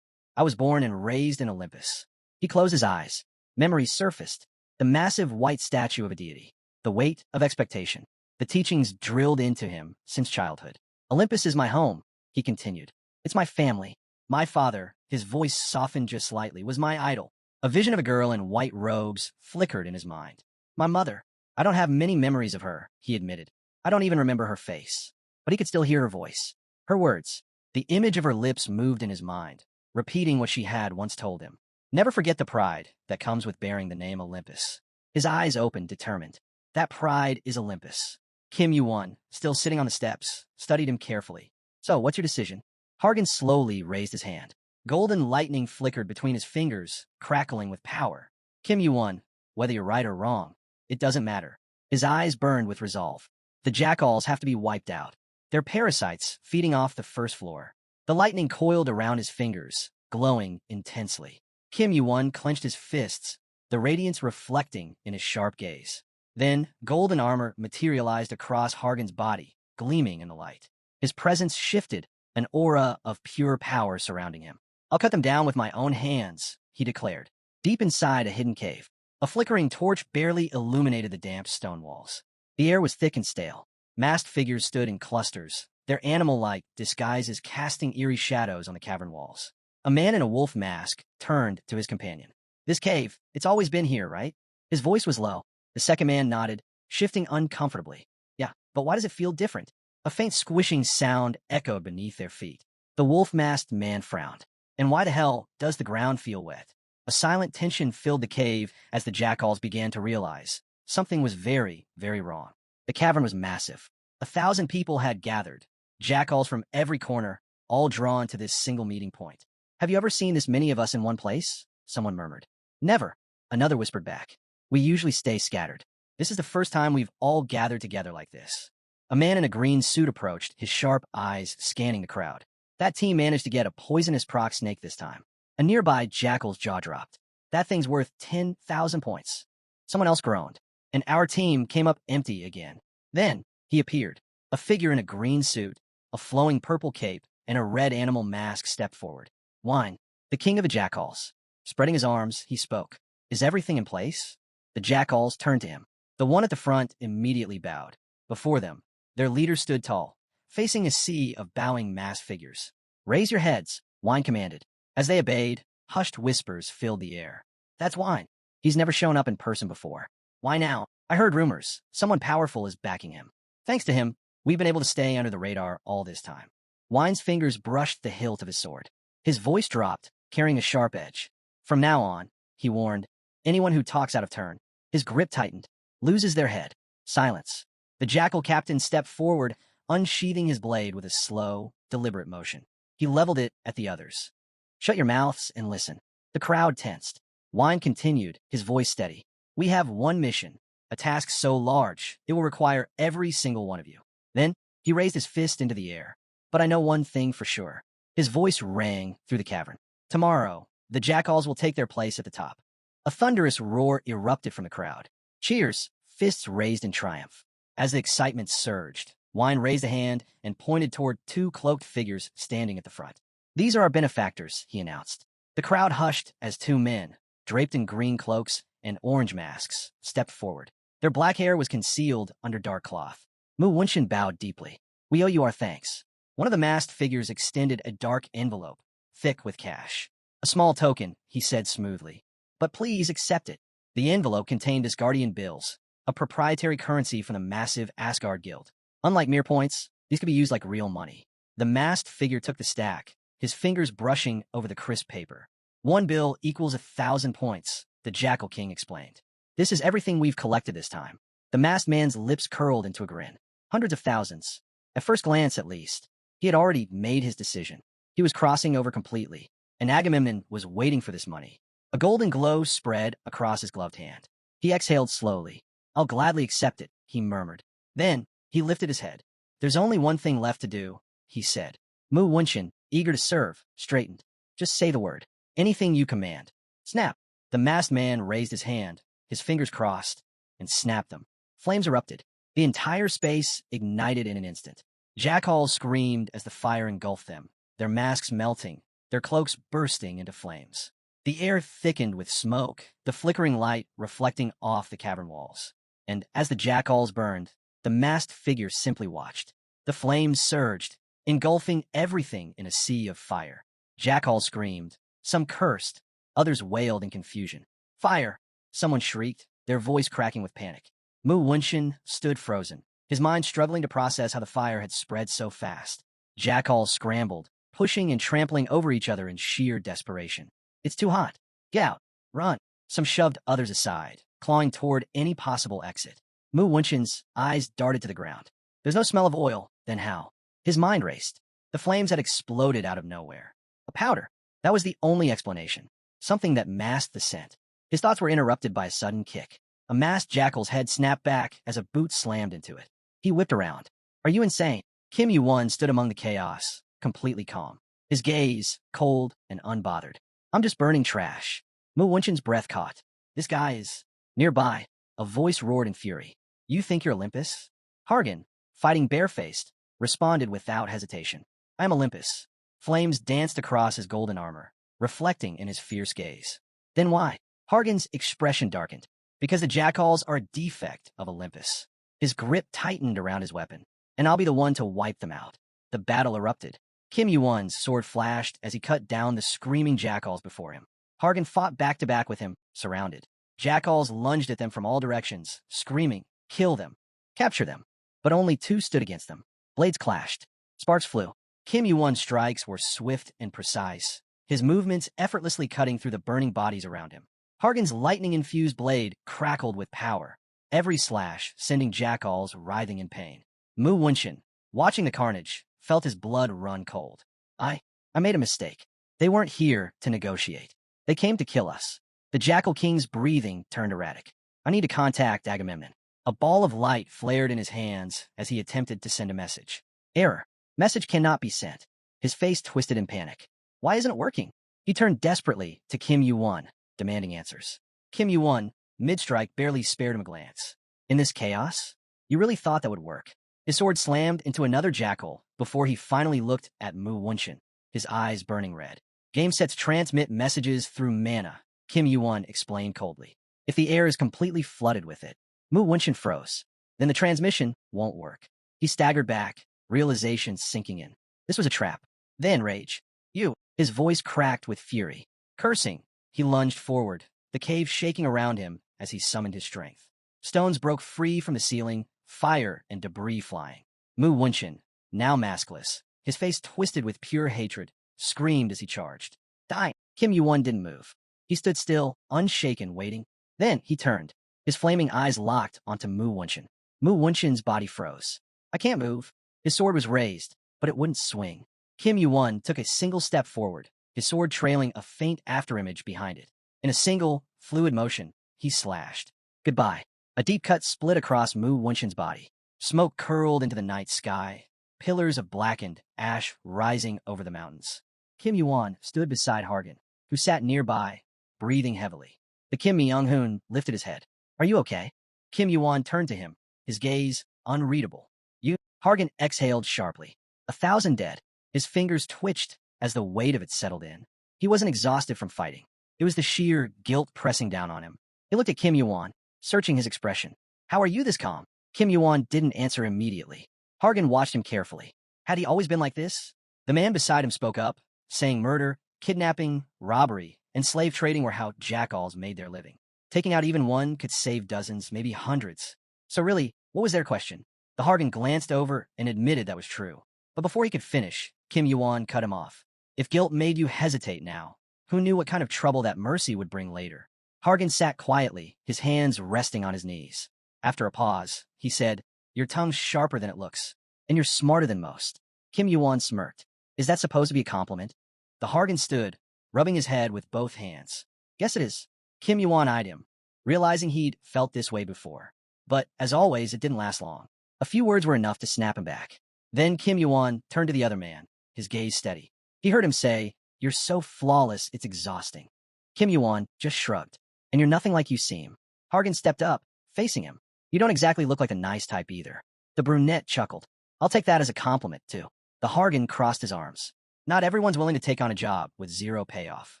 I was born and raised in Olympus. He closed his eyes. Memories surfaced. The massive white statue of a deity. The weight of expectation. The teachings drilled into him since childhood. Olympus is my home, he continued. It's my family. My father, his voice softened just slightly, was my idol. A vision of a girl in white robes flickered in his mind. My mother. I don't have many memories of her, he admitted. I don't even remember her face. But he could still hear her voice. Her words. The image of her lips moved in his mind, repeating what she had once told him. Never forget the pride that comes with bearing the name Olympus. His eyes opened, determined. That pride is Olympus. Kim Yuan, still sitting on the steps, studied him carefully. So, what's your decision? Hargan slowly raised his hand. Golden lightning flickered between his fingers, crackling with power. Kim Yuan, whether you're right or wrong, it doesn't matter. His eyes burned with resolve. The jackals have to be wiped out. They're parasites feeding off the first floor. The lightning coiled around his fingers, glowing intensely. Kim Yuan clenched his fists, the radiance reflecting in his sharp gaze. Then, golden armor materialized across Hargan's body, gleaming in the light. His presence shifted, an aura of pure power surrounding him. I'll cut them down with my own hands, he declared. Deep inside a hidden cave, a flickering torch barely illuminated the damp stone walls. The air was thick and stale. Masked figures stood in clusters, their animal-like disguises casting eerie shadows on the cavern walls. A man in a wolf mask turned to his companion. This cave, it's always been here, right? His voice was low. The second man nodded, shifting uncomfortably. Yeah, but why does it feel different? A faint squishing sound echoed beneath their feet. The wolf-masked man frowned. And why the hell does the ground feel wet? A silent tension filled the cave as the jackals began to realize something was very, very wrong. The cavern was massive. 1,000 people had gathered, jackals from every corner, all drawn to this single meeting point. Have you ever seen this many of us in one place? Someone murmured. Never, another whispered back. We usually stay scattered. This is the first time we've all gathered together like this. A man in a green suit approached, his sharp eyes scanning the crowd. That team managed to get a poisonous proc snake this time. A nearby jackal's jaw dropped. That thing's worth 10,000 points. Someone else groaned, and our team came up empty again. Then, he appeared. A figure in a green suit, a flowing purple cape, and a red animal mask stepped forward. Yuan, the king of the jackals. Spreading his arms, he spoke. Is everything in place? The jackals turned to him. The one at the front immediately bowed. Before them, their leader stood tall, facing a sea of bowing masked figures. Raise your heads, Yuan commanded. As they obeyed, hushed whispers filled the air. That's Yuan. He's never shown up in person before. Why now? I heard rumors. Someone powerful is backing him. Thanks to him, we've been able to stay under the radar all this time. Yuan's fingers brushed the hilt of his sword. His voice dropped, carrying a sharp edge. From now on, he warned, anyone who talks out of turn, his grip tightened, loses their head. Silence. The jackal captain stepped forward, unsheathing his blade with a slow, deliberate motion. He leveled it at the others. Shut your mouths and listen. The crowd tensed. Yuan continued, his voice steady. We have one mission, a task so large, it will require every single one of you. Then, he raised his fist into the air. But I know one thing for sure. His voice rang through the cavern. Tomorrow, the jackals will take their place at the top. A thunderous roar erupted from the crowd. Cheers, fists raised in triumph. As the excitement surged, Yuan raised a hand and pointed toward two cloaked figures standing at the front. "These are our benefactors," he announced. The crowd hushed as two men, draped in green cloaks and orange masks, stepped forward. Their black hair was concealed under dark cloth. Mu Wunshin bowed deeply. "We owe you our thanks." One of the masked figures extended a dark envelope, thick with cash. "A small token," he said smoothly. "But please accept it." The envelope contained Asgardian bills, a proprietary currency from the massive Asgard Guild. Unlike mere points, these could be used like real money. The masked figure took the stack, his fingers brushing over the crisp paper. "One bill equals 1,000 points, the Jackal King explained. "This is everything we've collected this time." The masked man's lips curled into a grin. Hundreds of thousands. At first glance, at least. He had already made his decision. He was crossing over completely, and Agamemnon was waiting for this money. A golden glow spread across his gloved hand. He exhaled slowly. "I'll gladly accept it," he murmured. Then, he lifted his head. "There's only one thing left to do," he said. Mu Wunshin, eager to serve, straightened. "Just say the word. Anything you command." Snap! The masked man raised his hand, his fingers crossed, and snapped them. Flames erupted. The entire space ignited in an instant. Jackals screamed as the fire engulfed them, their masks melting, their cloaks bursting into flames. The air thickened with smoke, the flickering light reflecting off the cavern walls. And as the jackals burned, the masked figure simply watched. The flames surged, engulfing everything in a sea of fire. Jackals screamed. Some cursed, others wailed in confusion. "Fire!" Someone shrieked, their voice cracking with panic. Mu Wunshin stood frozen, his mind struggling to process how the fire had spread so fast. Jackals scrambled, pushing and trampling over each other in sheer desperation. "It's too hot. Get out. Run." Some shoved others aside, clawing toward any possible exit. Mu Wunshin's eyes darted to the ground. "There's no smell of oil, then how?" His mind raced. The flames had exploded out of nowhere. A powder. That was the only explanation. Something that masked the scent. His thoughts were interrupted by a sudden kick. A masked jackal's head snapped back as a boot slammed into it. He whipped around. "Are you insane?" Kim Yuan stood among the chaos, completely calm. His gaze, cold and unbothered. "I'm just burning trash." Mu Wunshin's breath caught. "This guy is..." Nearby, a voice roared in fury. "You think you're Olympus?" Hargan, fighting barefaced, responded without hesitation. "I am Olympus." Flames danced across his golden armor, reflecting in his fierce gaze. "Then why?" Hargan's expression darkened. "Because the jackals are a defect of Olympus." His grip tightened around his weapon. "And I'll be the one to wipe them out." The battle erupted. Kim Yuan's sword flashed as he cut down the screaming jackals before him. Hargan fought back-to-back with him, surrounded. Jackals lunged at them from all directions, screaming, "Kill them! Capture them!" But only two stood against them. Blades clashed. Sparks flew. Kim Yuan's strikes were swift and precise, his movements effortlessly cutting through the burning bodies around him. Hargan's lightning-infused blade crackled with power, every slash sending jackals writhing in pain. Mu Wunshin, watching the carnage, felt his blood run cold. I made a mistake. They weren't here to negotiate. They came to kill us." The Jackal King's breathing turned erratic. "I need to contact Agamemnon." A ball of light flared in his hands as he attempted to send a message. Error. Message cannot be sent. His face twisted in panic. Why isn't it working? He turned desperately to Kim Yuan, demanding answers. Kim Yuan, mid-strike, barely spared him a glance. "In this chaos? You really thought that would work?" His sword slammed into another jackal before he finally looked at Mu Wunshin, his eyes burning red. "Game sets transmit messages through mana," Kim Yuan explained coldly. "If the air is completely flooded with it." Mu Wunshin froze. "Then the transmission won't work." He staggered back, realization sinking in. This was a trap. Then rage. "You!" His voice cracked with fury. Cursing, he lunged forward, the cave shaking around him as he summoned his strength. Stones broke free from the ceiling, fire and debris flying. Mu Wunshin, now maskless, his face twisted with pure hatred, screamed as he charged. "Die!" Kim Yuan didn't move. He stood still, unshaken, waiting. Then he turned, his flaming eyes locked onto Mu Wunshin. Mu Wunshin's body froze. "I can't move." His sword was raised, but it wouldn't swing. Kim Yuan took a single step forward, his sword trailing a faint afterimage behind it. In a single, fluid motion, he slashed. Goodbye. A deep cut split across Mu Wunshin's body. Smoke curled into the night sky, pillars of blackened ash rising over the mountains. Kim Yuan stood beside Hargan, who sat nearby, breathing heavily. The Kim Myung-hoon lifted his head. "Are you okay?" Kim Yuan turned to him, his gaze unreadable. "You..." Hargan exhaled sharply. 1,000 dead. His fingers twitched as the weight of it settled in. He wasn't exhausted from fighting. It was the sheer guilt pressing down on him. He looked at Kim Yuan, searching his expression. How are you this calm? Kim Yuan didn't answer immediately. Hargan watched him carefully. Had he always been like this? The man beside him spoke up, saying murder, kidnapping, robbery, and slave trading were how jackals made their living. Taking out even one could save dozens, maybe hundreds. So really, what was their question? The Hargan glanced over and admitted that was true. But before he could finish, Kim Yuan cut him off. If guilt made you hesitate now, who knew what kind of trouble that mercy would bring later? Hargan sat quietly, his hands resting on his knees. After a pause, he said, Your tongue's sharper than it looks, and you're smarter than most. Kim Yuan smirked. Is that supposed to be a compliment? The Hargan stood, rubbing his head with both hands. Guess it is. Kim Yuan eyed him, realizing he'd felt this way before. But, as always, it didn't last long. A few words were enough to snap him back. Then Kim Yuan turned to the other man, his gaze steady. He heard him say, You're so flawless, it's exhausting. Kim Yuan just shrugged. And you're nothing like you seem. Hargan stepped up, facing him. You don't exactly look like the nice type either. The brunette chuckled. I'll take that as a compliment, too. The Hargan crossed his arms. Not everyone's willing to take on a job with zero payoff.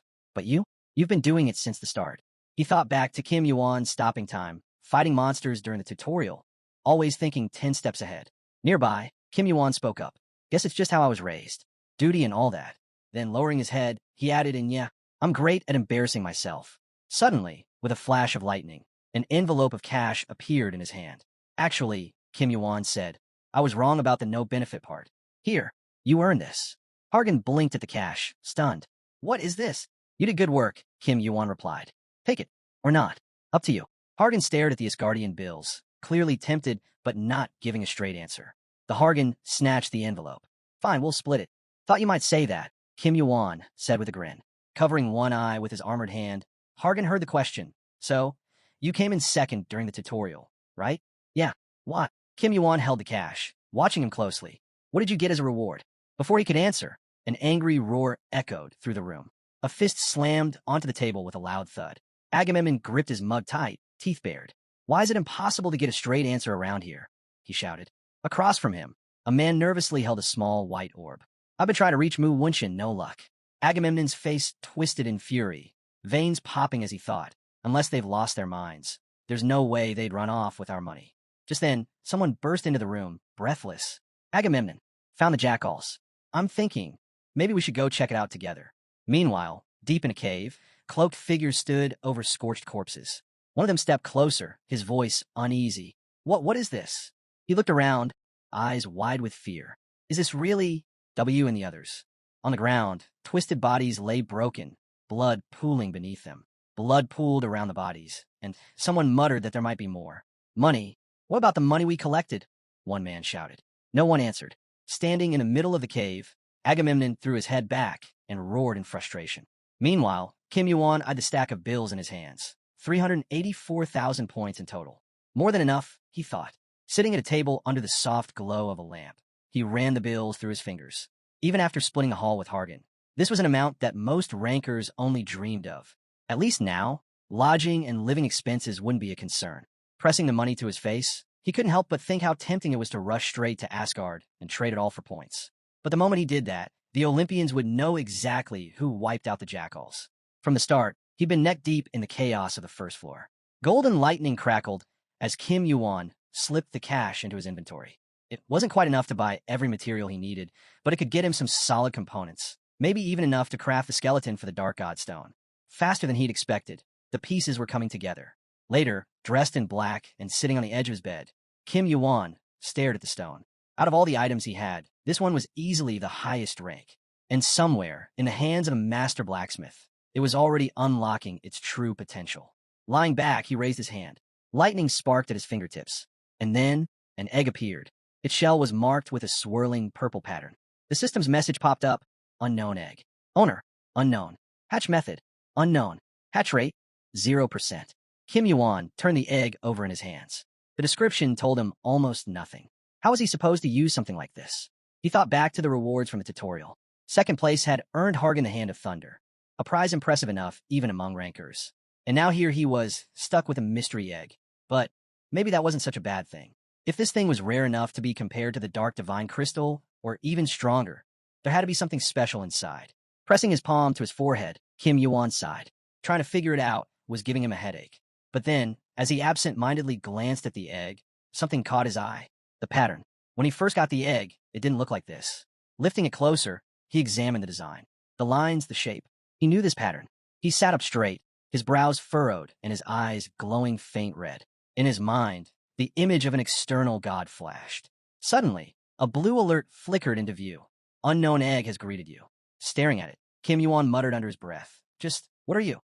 But you? You've been doing it since the start. He thought back to Kim Yuan's stopping time, fighting monsters during the tutorial, always thinking 10 steps ahead. Nearby, Kim Yuan spoke up. Guess it's just how I was raised. Duty and all that. Then, lowering his head, he added in, yeah, I'm great at embarrassing myself. Suddenly, with a flash of lightning, an envelope of cash appeared in his hand. Actually, Kim Yuan said, I was wrong about the no-benefit part. Here, you earned this. Hargan blinked at the cash, stunned. What is this? You did good work, Kim Yuan replied. Take it, or not. Up to you. Hargan stared at the Asgardian bills, clearly tempted, but not giving a straight answer. The Hargan snatched the envelope. Fine, we'll split it. Thought you might say that, Kim Yuan said with a grin. Covering one eye with his armored hand, Hargan heard the question. So, you came in second during the tutorial, right? Yeah. What? Kim Yuan held the cash, watching him closely. What did you get as a reward? Before he could answer, an angry roar echoed through the room. A fist slammed onto the table with a loud thud. Agamemnon gripped his mug tight, teeth bared. Why is it impossible to get a straight answer around here? He shouted. Across from him, a man nervously held a small white orb. I've been trying to reach Mu Wunshin, no luck. Agamemnon's face twisted in fury, veins popping as he thought. Unless they've lost their minds, there's no way they'd run off with our money. Just then, someone burst into the room, breathless. Agamemnon, found the jackals. I'm thinking, maybe we should go check it out together. Meanwhile, deep in a cave, cloaked figures stood over scorched corpses. One of them stepped closer, his voice uneasy. What is this? He looked around, eyes wide with fear. Is this really W and the others? On the ground, twisted bodies lay broken, blood pooling beneath them. Blood pooled around the bodies, and someone muttered that there might be more. Money? What about the money we collected? One man shouted. No one answered. Standing in the middle of the cave, Agamemnon threw his head back and roared in frustration. Meanwhile, Kim Yuan eyed the stack of bills in his hands. 384,000 points in total. More than enough, he thought. Sitting at a table under the soft glow of a lamp, he ran the bills through his fingers. Even after splitting the haul with Hargan, this was an amount that most rankers only dreamed of. At least now, lodging and living expenses wouldn't be a concern. Pressing the money to his face, he couldn't help but think how tempting it was to rush straight to Asgard and trade it all for points. But the moment he did that, the Olympians would know exactly who wiped out the jackals. From the start, he'd been neck-deep in the chaos of the first floor. Golden lightning crackled as Kim Yuan slipped the cash into his inventory. It wasn't quite enough to buy every material he needed, but it could get him some solid components, maybe even enough to craft the skeleton for the Dark God Stone. Faster than he'd expected, the pieces were coming together. Later, dressed in black and sitting on the edge of his bed, Kim Yuan stared at the stone. Out of all the items he had, this one was easily the highest rank. And somewhere, in the hands of a master blacksmith, it was already unlocking its true potential. Lying back, he raised his hand. Lightning sparked at his fingertips. And then, an egg appeared. Its shell was marked with a swirling purple pattern. The system's message popped up. Unknown egg. Owner. Unknown. Hatch method. Unknown. Hatch rate. 0%. Kim Yuan turned the egg over in his hands. The description told him almost nothing. How was he supposed to use something like this? He thought back to the rewards from the tutorial. Second place had earned Hargan the Hand of Thunder, a prize impressive enough even among rankers. And now here he was, stuck with a mystery egg. But maybe that wasn't such a bad thing. If this thing was rare enough to be compared to the dark divine crystal, or even stronger, there had to be something special inside. Pressing his palm to his forehead, Kim Yuan sighed. Trying to figure it out was giving him a headache. But then, as he absent-mindedly glanced at the egg, something caught his eye. The pattern. When he first got the egg, it didn't look like this. Lifting it closer, he examined the design. The lines, the shape. He knew this pattern. He sat up straight, his brows furrowed and his eyes glowing faint red. In his mind, the image of an external god flashed. Suddenly, a blue alert flickered into view. Unknown egg has greeted you. Staring at it, Kim Yuan muttered under his breath. Just, what are you?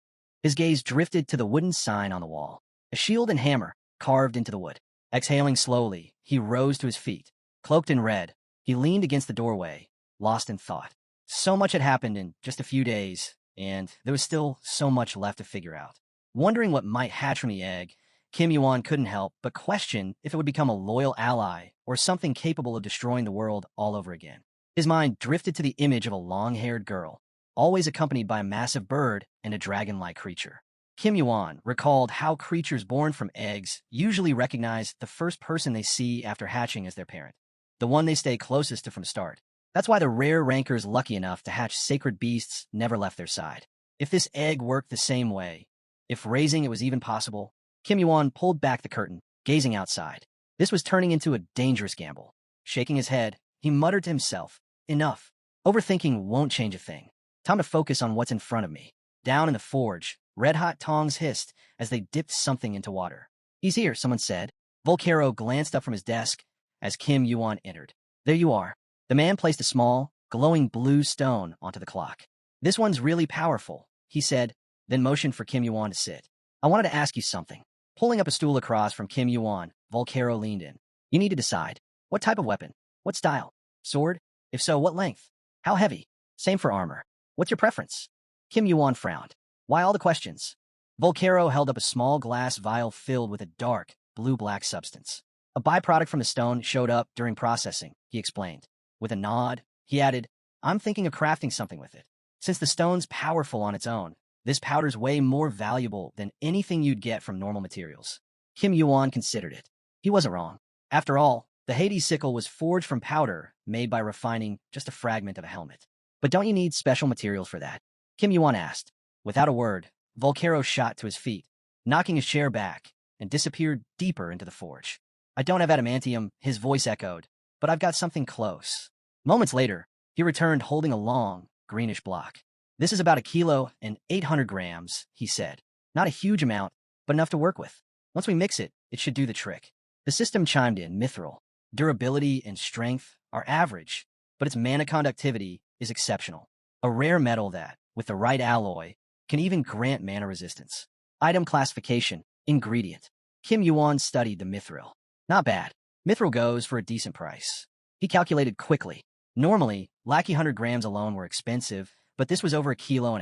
His gaze drifted to the wooden sign on the wall. A shield and hammer carved into the wood. Exhaling slowly, he rose to his feet. Cloaked in red, he leaned against the doorway, lost in thought. So much had happened in just a few days, and there was still so much left to figure out. Wondering what might hatch from the egg, Kim Yuan couldn't help but question if it would become a loyal ally or something capable of destroying the world all over again. His mind drifted to the image of a long-haired girl, always accompanied by a massive bird and a dragon-like creature. Kim Yuan recalled how creatures born from eggs usually recognize the first person they see after hatching as their parent, the one they stay closest to from start. That's why the rare rankers lucky enough to hatch sacred beasts never left their side. If this egg worked the same way, if raising it was even possible, Kim Yuan pulled back the curtain, gazing outside. This was turning into a dangerous gamble. Shaking his head, he muttered to himself, enough. Overthinking won't change a thing. Time to focus on what's in front of me. Down in the forge, red-hot tongs hissed as they dipped something into water. He's here, someone said. Volcaro glanced up from his desk as Kim Yuan entered. There you are. The man placed a small, glowing blue stone onto the clock. This one's really powerful, he said, then motioned for Kim Yuan to sit. I wanted to ask you something. Pulling up a stool across from Kim Yuan, Volcaro leaned in. You need to decide. What type of weapon? What style? Sword? If so, what length? How heavy? Same for armor. What's your preference? Kim Yuan frowned. Why all the questions? Volcaro held up a small glass vial filled with a dark, blue-black substance. A byproduct from the stone showed up during processing, he explained. With a nod, he added, I'm thinking of crafting something with it. Since the stone's powerful on its own, this powder's way more valuable than anything you'd get from normal materials. Kim Yuan considered it. He wasn't wrong. After all, the Hades sickle was forged from powder made by refining just a fragment of a helmet. But don't you need special materials for that? Kim Yuan asked. Without a word, Volcaro shot to his feet, knocking his chair back, and disappeared deeper into the forge. I don't have adamantium, his voice echoed, but I've got something close. Moments later, he returned holding a long, greenish block. This is about 1 kilo and 800 grams, he said. Not a huge amount, but enough to work with. Once we mix it, it should do the trick. The system chimed in, mithril. Durability and strength are average, but its mana conductivity is exceptional. A rare metal that, with the right alloy, can even grant mana resistance. Item classification, ingredient. Kim Yuan studied the mithril. Not bad. Mithril goes for a decent price. He calculated quickly. Normally, Lackey 100 grams alone were expensive, but this was over 1.5 kilos.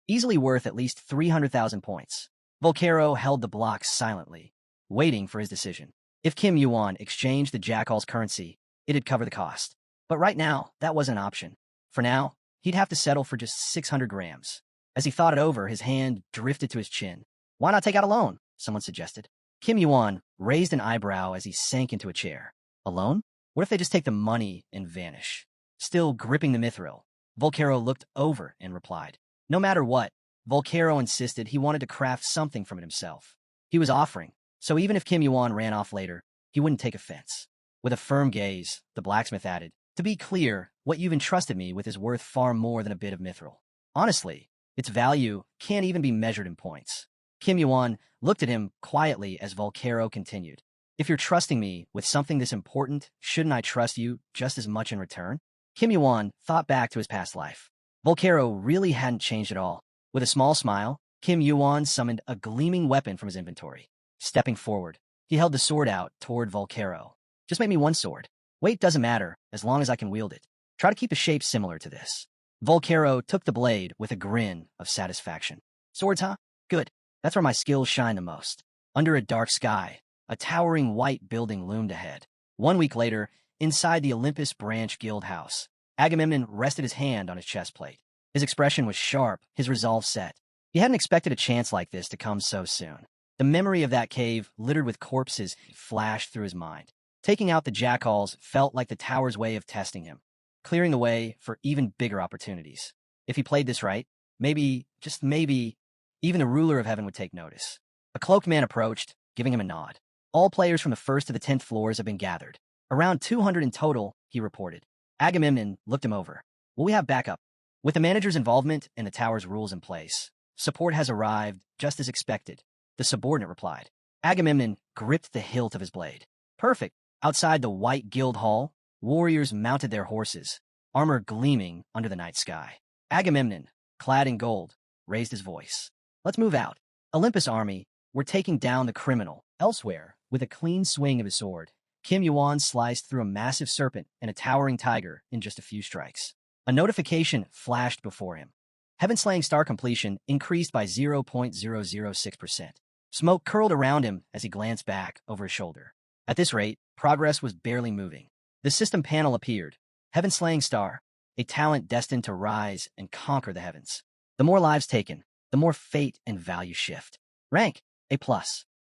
Easily worth at least 300,000 points. Volcaro held the block silently, waiting for his decision. If Kim Yuan exchanged the jackal's currency, it'd cover the cost. But right now, that wasn't an option. For now, he'd have to settle for just 600 grams. As he thought it over, his hand drifted to his chin. Why not take out a loan? Someone suggested. Kim Yuan raised an eyebrow as he sank into a chair. A loan? What if they just take the money and vanish? Still gripping the mithril, Volcaro looked over and replied. No matter what, Volcaro insisted he wanted to craft something from it himself. He was offering, so even if Kim Yuan ran off later, he wouldn't take offense. With a firm gaze, the blacksmith added, to be clear, what you've entrusted me with is worth far more than a bit of mithril. Honestly, its value can't even be measured in points. Kim Yuan looked at him quietly as Volcaro continued. If you're trusting me with something this important, shouldn't I trust you just as much in return? Kim Yuan thought back to his past life. Volcaro really hadn't changed at all. With a small smile, Kim Yuan summoned a gleaming weapon from his inventory. Stepping forward, he held the sword out toward Volcaro. Just make me one sword. Weight doesn't matter, as long as I can wield it. Try to keep the shape similar to this. Volcaro took the blade with a grin of satisfaction. Swords, huh? Good. That's where my skills shine the most. Under a dark sky, a towering white building loomed ahead. 1 week later, inside the Olympus branch guild house, Agamemnon rested his hand on his chest plate. His expression was sharp, his resolve set. He hadn't expected a chance like this to come so soon. The memory of that cave, littered with corpses, flashed through his mind. Taking out the jackals felt like the tower's way of testing him, clearing the way for even bigger opportunities. If he played this right, maybe, just maybe, even the ruler of heaven would take notice. A cloaked man approached, giving him a nod. All players from the 1st to the 10th floors have been gathered. Around 200 in total, he reported. Agamemnon looked him over. Will we have backup? With the manager's involvement and the tower's rules in place, support has arrived just as expected, the subordinate replied. Agamemnon gripped the hilt of his blade. Perfect. Outside the white guild hall, warriors mounted their horses, armor gleaming under the night sky. Agamemnon, clad in gold, raised his voice. Let's move out. Olympus army, we're taking down the criminal. Elsewhere, with a clean swing of his sword, Yuan sliced through a massive serpent and a towering tiger in just a few strikes. A notification flashed before him. Heaven-slaying star completion increased by 0.006%. Smoke curled around him as he glanced back over his shoulder. At this rate, progress was barely moving. The system panel appeared. Heaven-slaying star, a talent destined to rise and conquer the heavens. The more lives taken, the more fate and value shift. Rank, A+.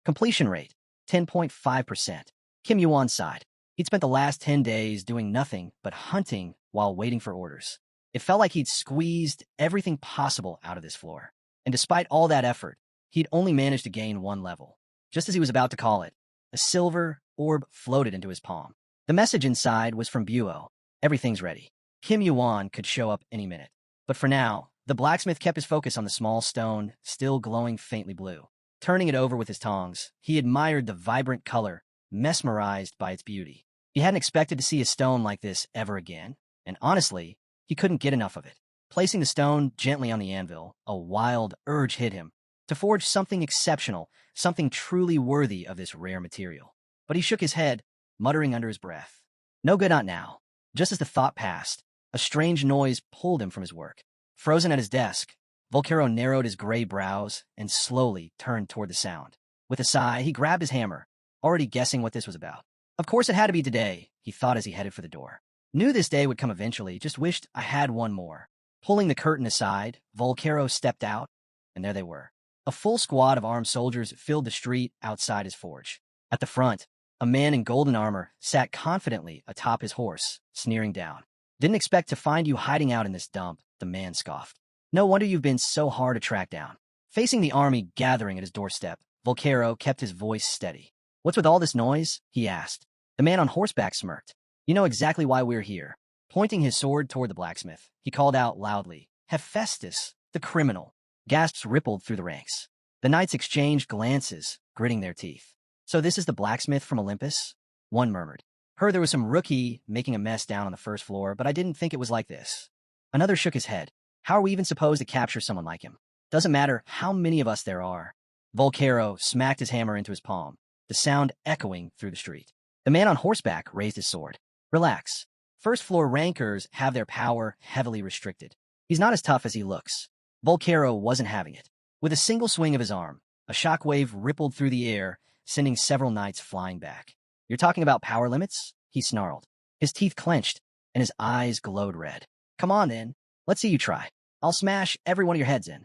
Completion rate, 10.5%. Yuan sighed. He'd spent the last 10 days doing nothing but hunting while waiting for orders. It felt like he'd squeezed everything possible out of this floor. And despite all that effort, he'd only managed to gain 1 level. Just as he was about to call it, a silver orb floated into his palm. The message inside was from Buo. Everything's ready. Yuan could show up any minute. But for now, the blacksmith kept his focus on the small stone, still glowing faintly blue. Turning it over with his tongs, he admired the vibrant color, mesmerized by its beauty. He hadn't expected to see a stone like this ever again, and honestly, he couldn't get enough of it. Placing the stone gently on the anvil, a wild urge hit him to forge something exceptional, something truly worthy of this rare material. But he shook his head, muttering under his breath. No good, not now. Just as the thought passed, a strange noise pulled him from his work. Frozen at his desk, Volcaro narrowed his gray brows and slowly turned toward the sound. With a sigh, he grabbed his hammer, already guessing what this was about. Of course it had to be today, he thought as he headed for the door. Knew this day would come eventually, just wished I had one more. Pulling the curtain aside, Volcaro stepped out, and there they were. A full squad of armed soldiers filled the street outside his forge. At the front, a man in golden armor sat confidently atop his horse, sneering down. Didn't expect to find you hiding out in this dump, the man scoffed. No wonder you've been so hard to track down. Facing the army gathering at his doorstep, Volcaro kept his voice steady. What's with all this noise? He asked. The man on horseback smirked. You know exactly why we're here. Pointing his sword toward the blacksmith, he called out loudly, Hephaestus, the criminal. Gasps rippled through the ranks. The knights exchanged glances, gritting their teeth. So this is the blacksmith from Olympus? One murmured. Heard there was some rookie making a mess down on the 1st floor, but I didn't think it was like this. Another shook his head. How are we even supposed to capture someone like him? Doesn't matter how many of us there are. Volcaro smacked his hammer into his palm, the sound echoing through the street. The man on horseback raised his sword. Relax. 1st floor rankers have their power heavily restricted. He's not as tough as he looks. Volcaro wasn't having it. With a single swing of his arm, a shockwave rippled through the air, sending several knights flying back. You're talking about power limits? He snarled. His teeth clenched, and his eyes glowed red. Come on, then. Let's see you try. I'll smash every one of your heads in.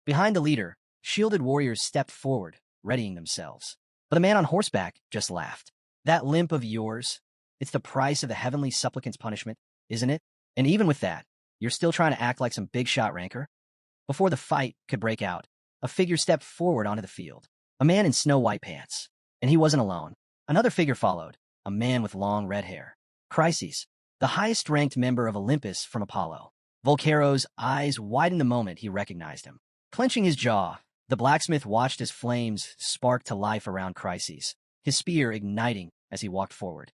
Behind the leader, shielded warriors stepped forward, readying themselves. But the man on horseback just laughed. That limp of yours, it's the price of the heavenly supplicant's punishment, isn't it? And even with that, you're still trying to act like some big shot ranker? Before the fight could break out, a figure stepped forward onto the field. A man in snow-white pants. And he wasn't alone. Another figure followed, a man with long red hair. Chryses, the highest-ranked member of Olympus from Apollo. Volcaro's eyes widened the moment he recognized him. Clenching his jaw, the blacksmith watched as flames sparked to life around Chryses, his spear igniting as he walked forward.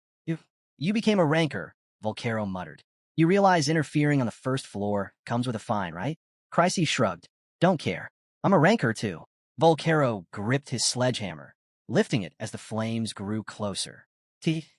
You became a ranker, Volcaro muttered. You realize interfering on the 1st floor comes with a fine, right? Chryses shrugged. Don't care. I'm a ranker, too. Volcaro gripped his sledgehammer, lifting it as the flames grew closer.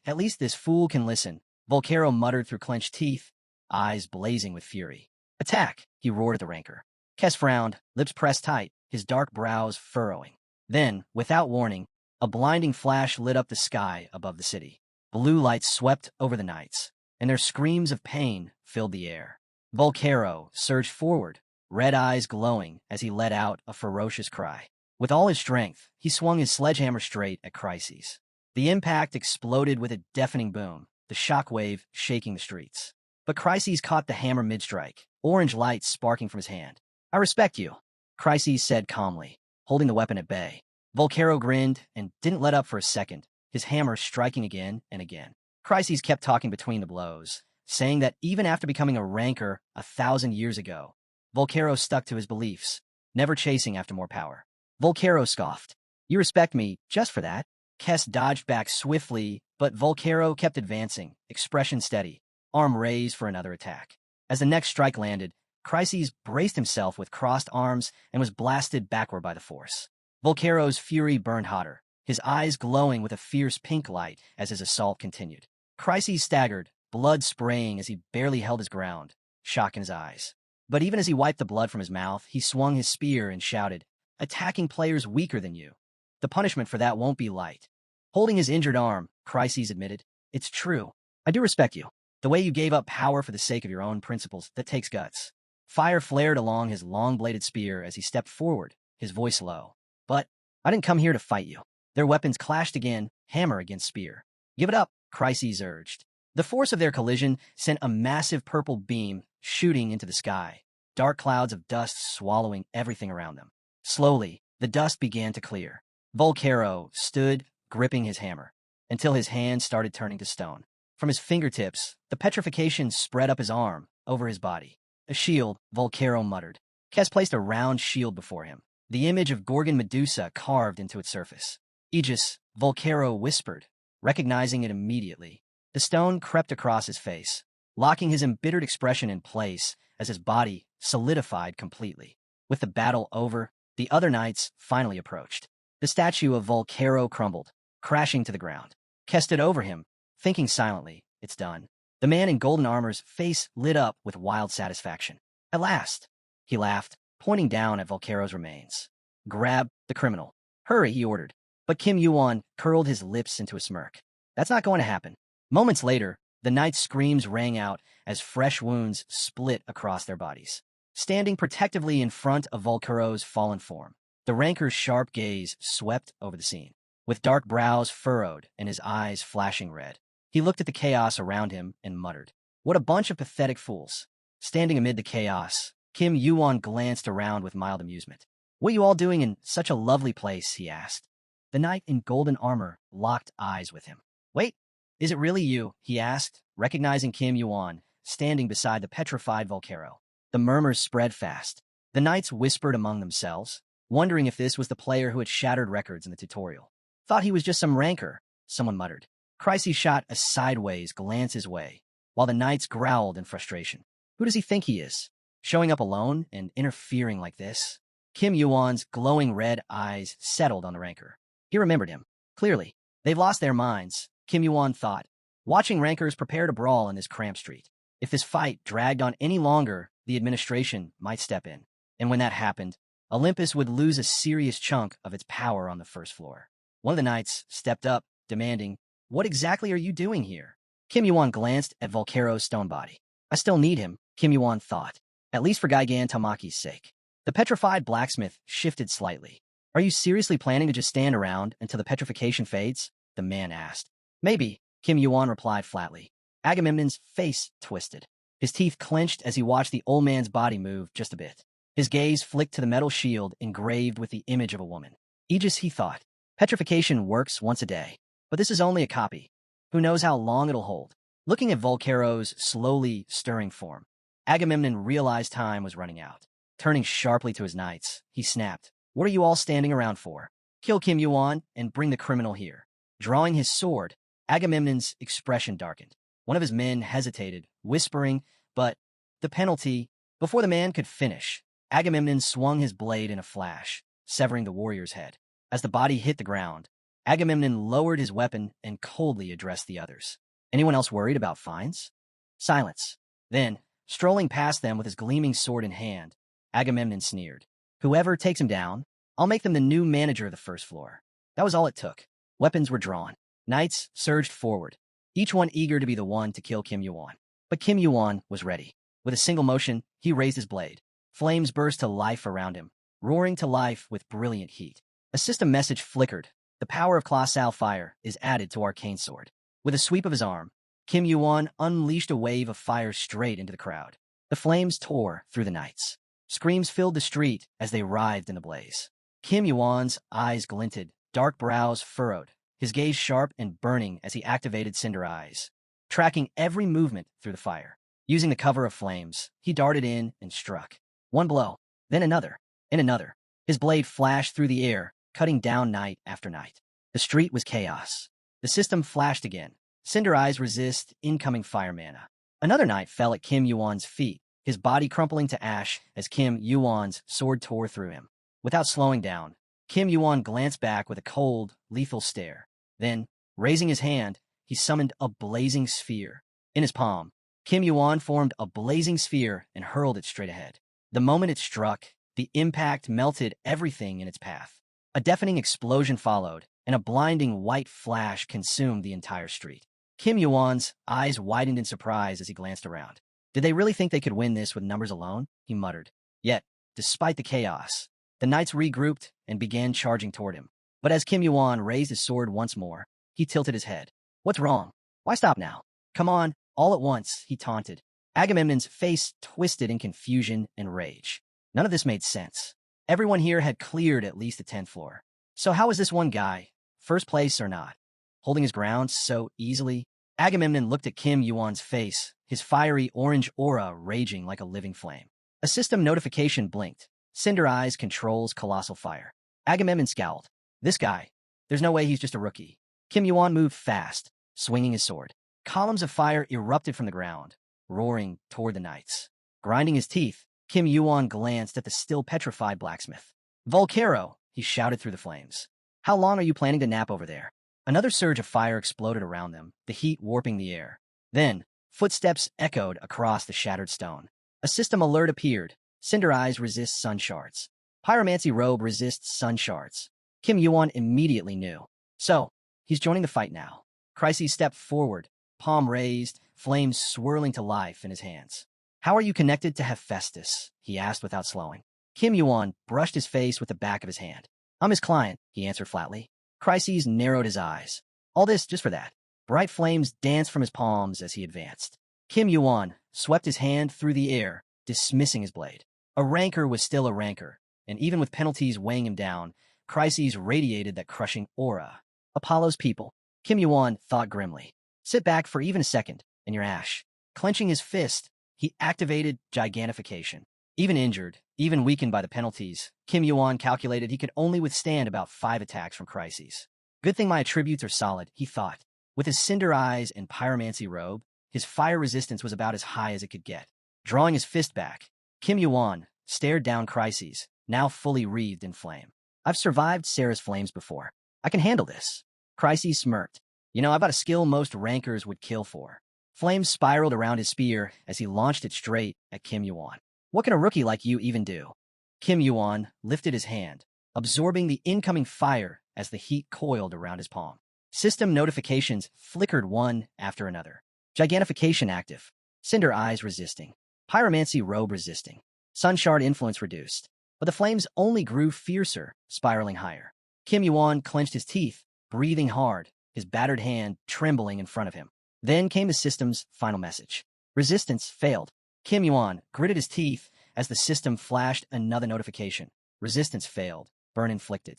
At least this fool can listen, Volcaro muttered through clenched teeth, eyes blazing with fury. Attack, he roared at the ranker. Kes frowned, lips pressed tight, his dark brows furrowing. Then, without warning, a blinding flash lit up the sky above the city. Blue lights swept over the knights, and their screams of pain filled the air. Volcaro surged forward, red eyes glowing as he let out a ferocious cry. With all his strength, he swung his sledgehammer straight at Chryses. The impact exploded with a deafening boom, the shockwave shaking the streets. But Chryses caught the hammer mid-strike, orange light sparking from his hand. "I respect you," Chryses said calmly, holding the weapon at bay. Volcaro grinned and didn't let up for a second, his hammer striking again and again. Chryses kept talking between the blows, saying that even after becoming a ranker 1,000 years ago, Volcaro stuck to his beliefs, never chasing after more power. Volcaro scoffed. "You respect me just for that?" Kess dodged back swiftly, but Volcaro kept advancing, expression steady, arm raised for another attack. As the next strike landed, Chryses braced himself with crossed arms and was blasted backward by the force. Volcaro's fury burned hotter, his eyes glowing with a fierce pink light as his assault continued. Chryses staggered, blood spraying as he barely held his ground, shock in his eyes. But even as he wiped the blood from his mouth, he swung his spear and shouted, "Attacking players weaker than you. The punishment for that won't be light." Holding his injured arm, Chryses admitted, "It's true. I do respect you. The way you gave up power for the sake of your own principles, that takes guts." Fire flared along his long-bladed spear as he stepped forward, his voice low. "But I didn't come here to fight you." Their weapons clashed again, hammer against spear. "Give it up," Chryses urged. The force of their collision sent a massive purple beam shooting into the sky, dark clouds of dust swallowing everything around them. Slowly, the dust began to clear. Volcaro stood, gripping his hammer, until his hand started turning to stone. From his fingertips, the petrification spread up his arm, over his body. "A shield," Volcaro muttered. Kess placed a round shield before him, the image of Gorgon Medusa carved into its surface. "Aegis," Volcaro whispered, recognizing it immediately. The stone crept across his face, locking his embittered expression in place as his body solidified completely. With the battle over, the other knights finally approached. The statue of Volcaro crumbled, crashing to the ground. Kess stood over him, thinking silently, "It's done." The man in golden armor's face lit up with wild satisfaction. "At last," he laughed, pointing down at Volcaro's remains. "Grab the criminal. Hurry," he ordered. But Kim Yuan curled his lips into a smirk. "That's not going to happen." Moments later, the knight's screams rang out as fresh wounds split across their bodies. Standing protectively in front of Volcaro's fallen form, the ranker's sharp gaze swept over the scene. With dark brows furrowed and his eyes flashing red, he looked at the chaos around him and muttered, "What a bunch of pathetic fools." Standing amid the chaos, Kim Yuan glanced around with mild amusement. "What are you all doing in such a lovely place?" he asked. The knight in golden armor locked eyes with him. "Wait, is it really you?" he asked, recognizing Kim Yuan, standing beside the petrified Volcaro. The murmurs spread fast. The knights whispered among themselves, wondering if this was the player who had shattered records in the tutorial. "Thought he was just some ranker," someone muttered. Chryses shot a sideways glance his way, while the knights growled in frustration. "Who does he think he is? Showing up alone and interfering like this?" Kim Yuan's glowing red eyes settled on the ranker. He remembered him. Clearly, they've lost their minds, Kim Yuan thought, watching rankers prepare to brawl in this cramped street. If this fight dragged on any longer, the administration might step in. And when that happened, Olympus would lose a serious chunk of its power on the first floor. One of the knights stepped up, demanding, "What exactly are you doing here?" Kim Yuan glanced at Volcaro's stone body. "I still need him," Kim Yuan thought, "at least for Gigan Tamaki's sake." The petrified blacksmith shifted slightly. "Are you seriously planning to just stand around until the petrification fades?" the man asked. "Maybe," Kim Yuan replied flatly. Agamemnon's face twisted. His teeth clenched as he watched the old man's body move just a bit. His gaze flicked to the metal shield engraved with the image of a woman. Aegis, he thought. Petrification works once a day, but this is only a copy. Who knows how long it'll hold? Looking at Volcaro's slowly stirring form, Agamemnon realized time was running out. Turning sharply to his knights, he snapped, "What are you all standing around for? Kill Kim Yuan and bring the criminal here." Drawing his sword, Agamemnon's expression darkened. One of his men hesitated, whispering, "But the penalty." Before the man could finish, Agamemnon swung his blade in a flash, severing the warrior's head. As the body hit the ground, Agamemnon lowered his weapon and coldly addressed the others. "Anyone else worried about fines?" Silence. Then, strolling past them with his gleaming sword in hand, Agamemnon sneered. "Whoever takes him down, I'll make them the new manager of the first floor." That was all it took. Weapons were drawn. Knights surged forward, each one eager to be the one to kill Kim Yuan. But Kim Yuan was ready. With a single motion, he raised his blade. Flames burst to life around him, roaring to life with brilliant heat. A system message flickered, The power of colossal fire is added to arcane sword. With a sweep of his arm, Kim Yuan unleashed a wave of fire straight into the crowd. The flames tore through the nights. Screams filled the street as they writhed in the blaze. Kim Yuan's eyes glinted, dark brows furrowed, his gaze sharp and burning as he activated Cinder Eyes, tracking every movement through the fire. Using the cover of flames, he darted in and struck. One blow, then another, and another. His blade flashed through the air, cutting down night after night. The street was chaos. The system flashed again. Cinder Eyes resist incoming fire mana. Another knight fell at Kim Yuan's feet, his body crumpling to ash as Kim Yuan's sword tore through him. Without slowing down, Kim Yuan glanced back with a cold, lethal stare. Then, raising his hand, he summoned a blazing sphere. In his palm, Kim Yuan formed a blazing sphere and hurled it straight ahead. The moment it struck, the impact melted everything in its path. A deafening explosion followed, and a blinding white flash consumed the entire street. Kim Yuan's eyes widened in surprise as he glanced around. Did they really think they could win this with numbers alone? He muttered. Yet, despite the chaos, the knights regrouped and began charging toward him. But as Kim Yuan raised his sword once more, he tilted his head. What's wrong? Why stop now? Come on, all at once, he taunted. Agamemnon's face twisted in confusion and rage. None of this made sense. Everyone here had cleared at least the 10th floor. So how was this one guy, first place or not, holding his ground so easily? Agamemnon looked at Kim Yuan's face, his fiery orange aura raging like a living flame. A system notification blinked. Cinder Eyes controls colossal fire. Agamemnon scowled. This guy, there's no way he's just a rookie. Kim Yuan moved fast, swinging his sword. Columns of fire erupted from the ground, roaring toward the knights. Grinding his teeth, Kim Yuan glanced at the still petrified blacksmith. Volcaro, he shouted through the flames. How long are you planning to nap over there? Another surge of fire exploded around them, the heat warping the air. Then, footsteps echoed across the shattered stone. A system alert appeared. Cinder Eyes resists sun shards. Pyromancy Robe resists sun shards. Kim Yuan immediately knew. So, he's joining the fight now. Chryses stepped forward, palm raised, flames swirling to life in his hands. How are you connected to Hephaestus? He asked without slowing. Kim Yuan brushed his face with the back of his hand. I'm his client, he answered flatly. Chryses narrowed his eyes. All this just for that. Bright flames danced from his palms as he advanced. Kim Yuan swept his hand through the air, dismissing his blade. A rancor was still a rancor, and even with penalties weighing him down, Chryses radiated that crushing aura. Apollo's people, Kim Yuan thought grimly. Sit back for even a second, and your ash. Clenching his fist, he activated gigantification. Even injured, even weakened by the penalties, Kim Yuan calculated he could only withstand about 5 attacks from Chryses. Good thing my attributes are solid, he thought. With his Cinder Eyes and Pyromancy Robe, his fire resistance was about as high as it could get. Drawing his fist back, Kim Yuan stared down Chryses, now fully wreathed in flame. I've survived Sarah's flames before. I can handle this. Chryses smirked. You know, I've got a skill most rancors would kill for. Flames spiraled around his spear as he launched it straight at Kim Yuan. What can a rookie like you even do? Kim Yuan lifted his hand, absorbing the incoming fire as the heat coiled around his palm. System notifications flickered one after another. Gigantification active. Cinder Eyes resisting. Pyromancy Robe resisting. Sunshard influence reduced. But the flames only grew fiercer, spiraling higher. Kim Yuan clenched his teeth, breathing hard, his battered hand trembling in front of him. Then came the system's final message. Resistance failed. Kim Yuan gritted his teeth as the system flashed another notification. Resistance failed. Burn inflicted.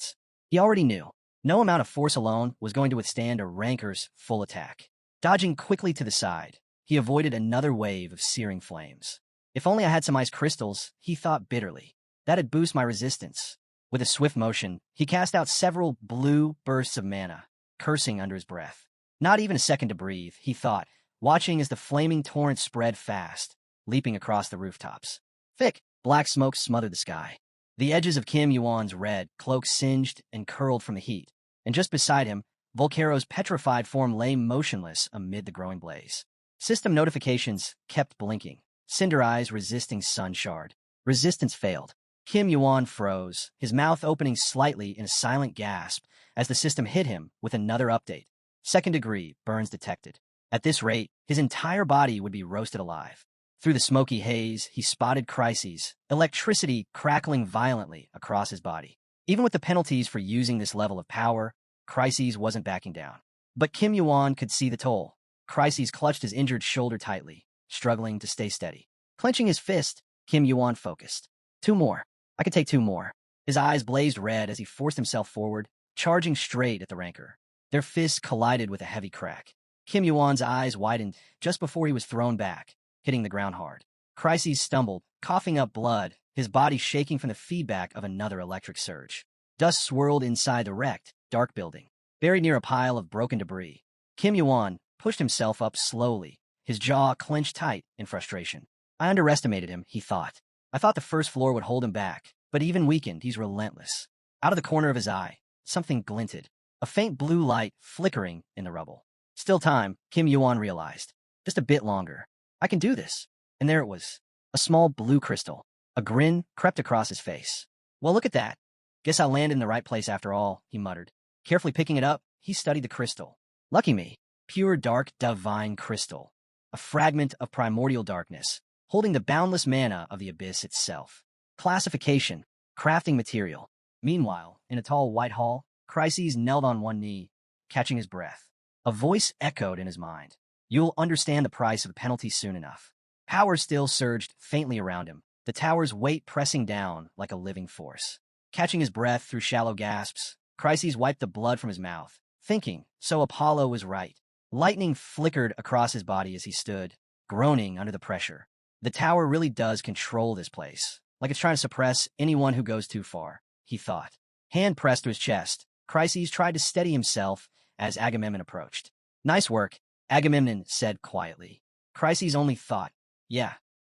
He already knew. No amount of force alone was going to withstand a rancor's full attack. Dodging quickly to the side, he avoided another wave of searing flames. If only I had some ice crystals, he thought bitterly. That'd boost my resistance. With a swift motion, he cast out several blue bursts of mana, cursing under his breath. Not even a second to breathe, he thought, watching as the flaming torrent spread fast, leaping across the rooftops. Thick, black smoke smothered the sky. The edges of Kim Yuan's red cloak singed and curled from the heat, and just beside him, Volcaro's petrified form lay motionless amid the growing blaze. System notifications kept blinking. Cinder Eyes resisting Sun Shard. Resistance failed. Kim Yuan froze, his mouth opening slightly in a silent gasp as the system hit him with another update. 2nd degree burns detected. At this rate, his entire body would be roasted alive. Through the smoky haze, he spotted Chryses, electricity crackling violently across his body. Even with the penalties for using this level of power, Crises wasn't backing down. But Kim Yuan could see the toll. Crises clutched his injured shoulder tightly, struggling to stay steady. Clenching his fist, Kim Yuan focused. 2 more. I could take 2 more. His eyes blazed red as he forced himself forward, charging straight at the rancor. Their fists collided with a heavy crack. Kim Yuan's eyes widened just before he was thrown back, hitting the ground hard. Crises stumbled, coughing up blood, his body shaking from the feedback of another electric surge. Dust swirled inside the wrecked, dark building, buried near a pile of broken debris. Kim Yuan pushed himself up slowly, his jaw clenched tight in frustration. I underestimated him, he thought. I thought the first floor would hold him back, but even weakened, he's relentless. Out of the corner of his eye, something glinted, a faint blue light flickering in the rubble. Still time, Kim Yuan realized. Just a bit longer. I can do this. And there it was, a small blue crystal. A grin crept across his face. Well, look at that. Guess I landed in the right place after all, he muttered. Carefully picking it up, he studied the crystal. Lucky me. Pure dark divine crystal. A fragment of primordial darkness, holding the boundless mana of the abyss itself. Classification, crafting material. Meanwhile, in a tall white hall, Crises knelt on one knee, catching his breath. A voice echoed in his mind. You'll understand the price of the penalty soon enough. Power still surged faintly around him, the tower's weight pressing down like a living force. Catching his breath through shallow gasps, Crises wiped the blood from his mouth, thinking, so Apollo was right. Lightning flickered across his body as he stood, groaning under the pressure. The tower really does control this place, like it's trying to suppress anyone who goes too far, he thought. Hand pressed to his chest, Crises tried to steady himself as Agamemnon approached. Nice work, Agamemnon said quietly. Crises only thought, yeah,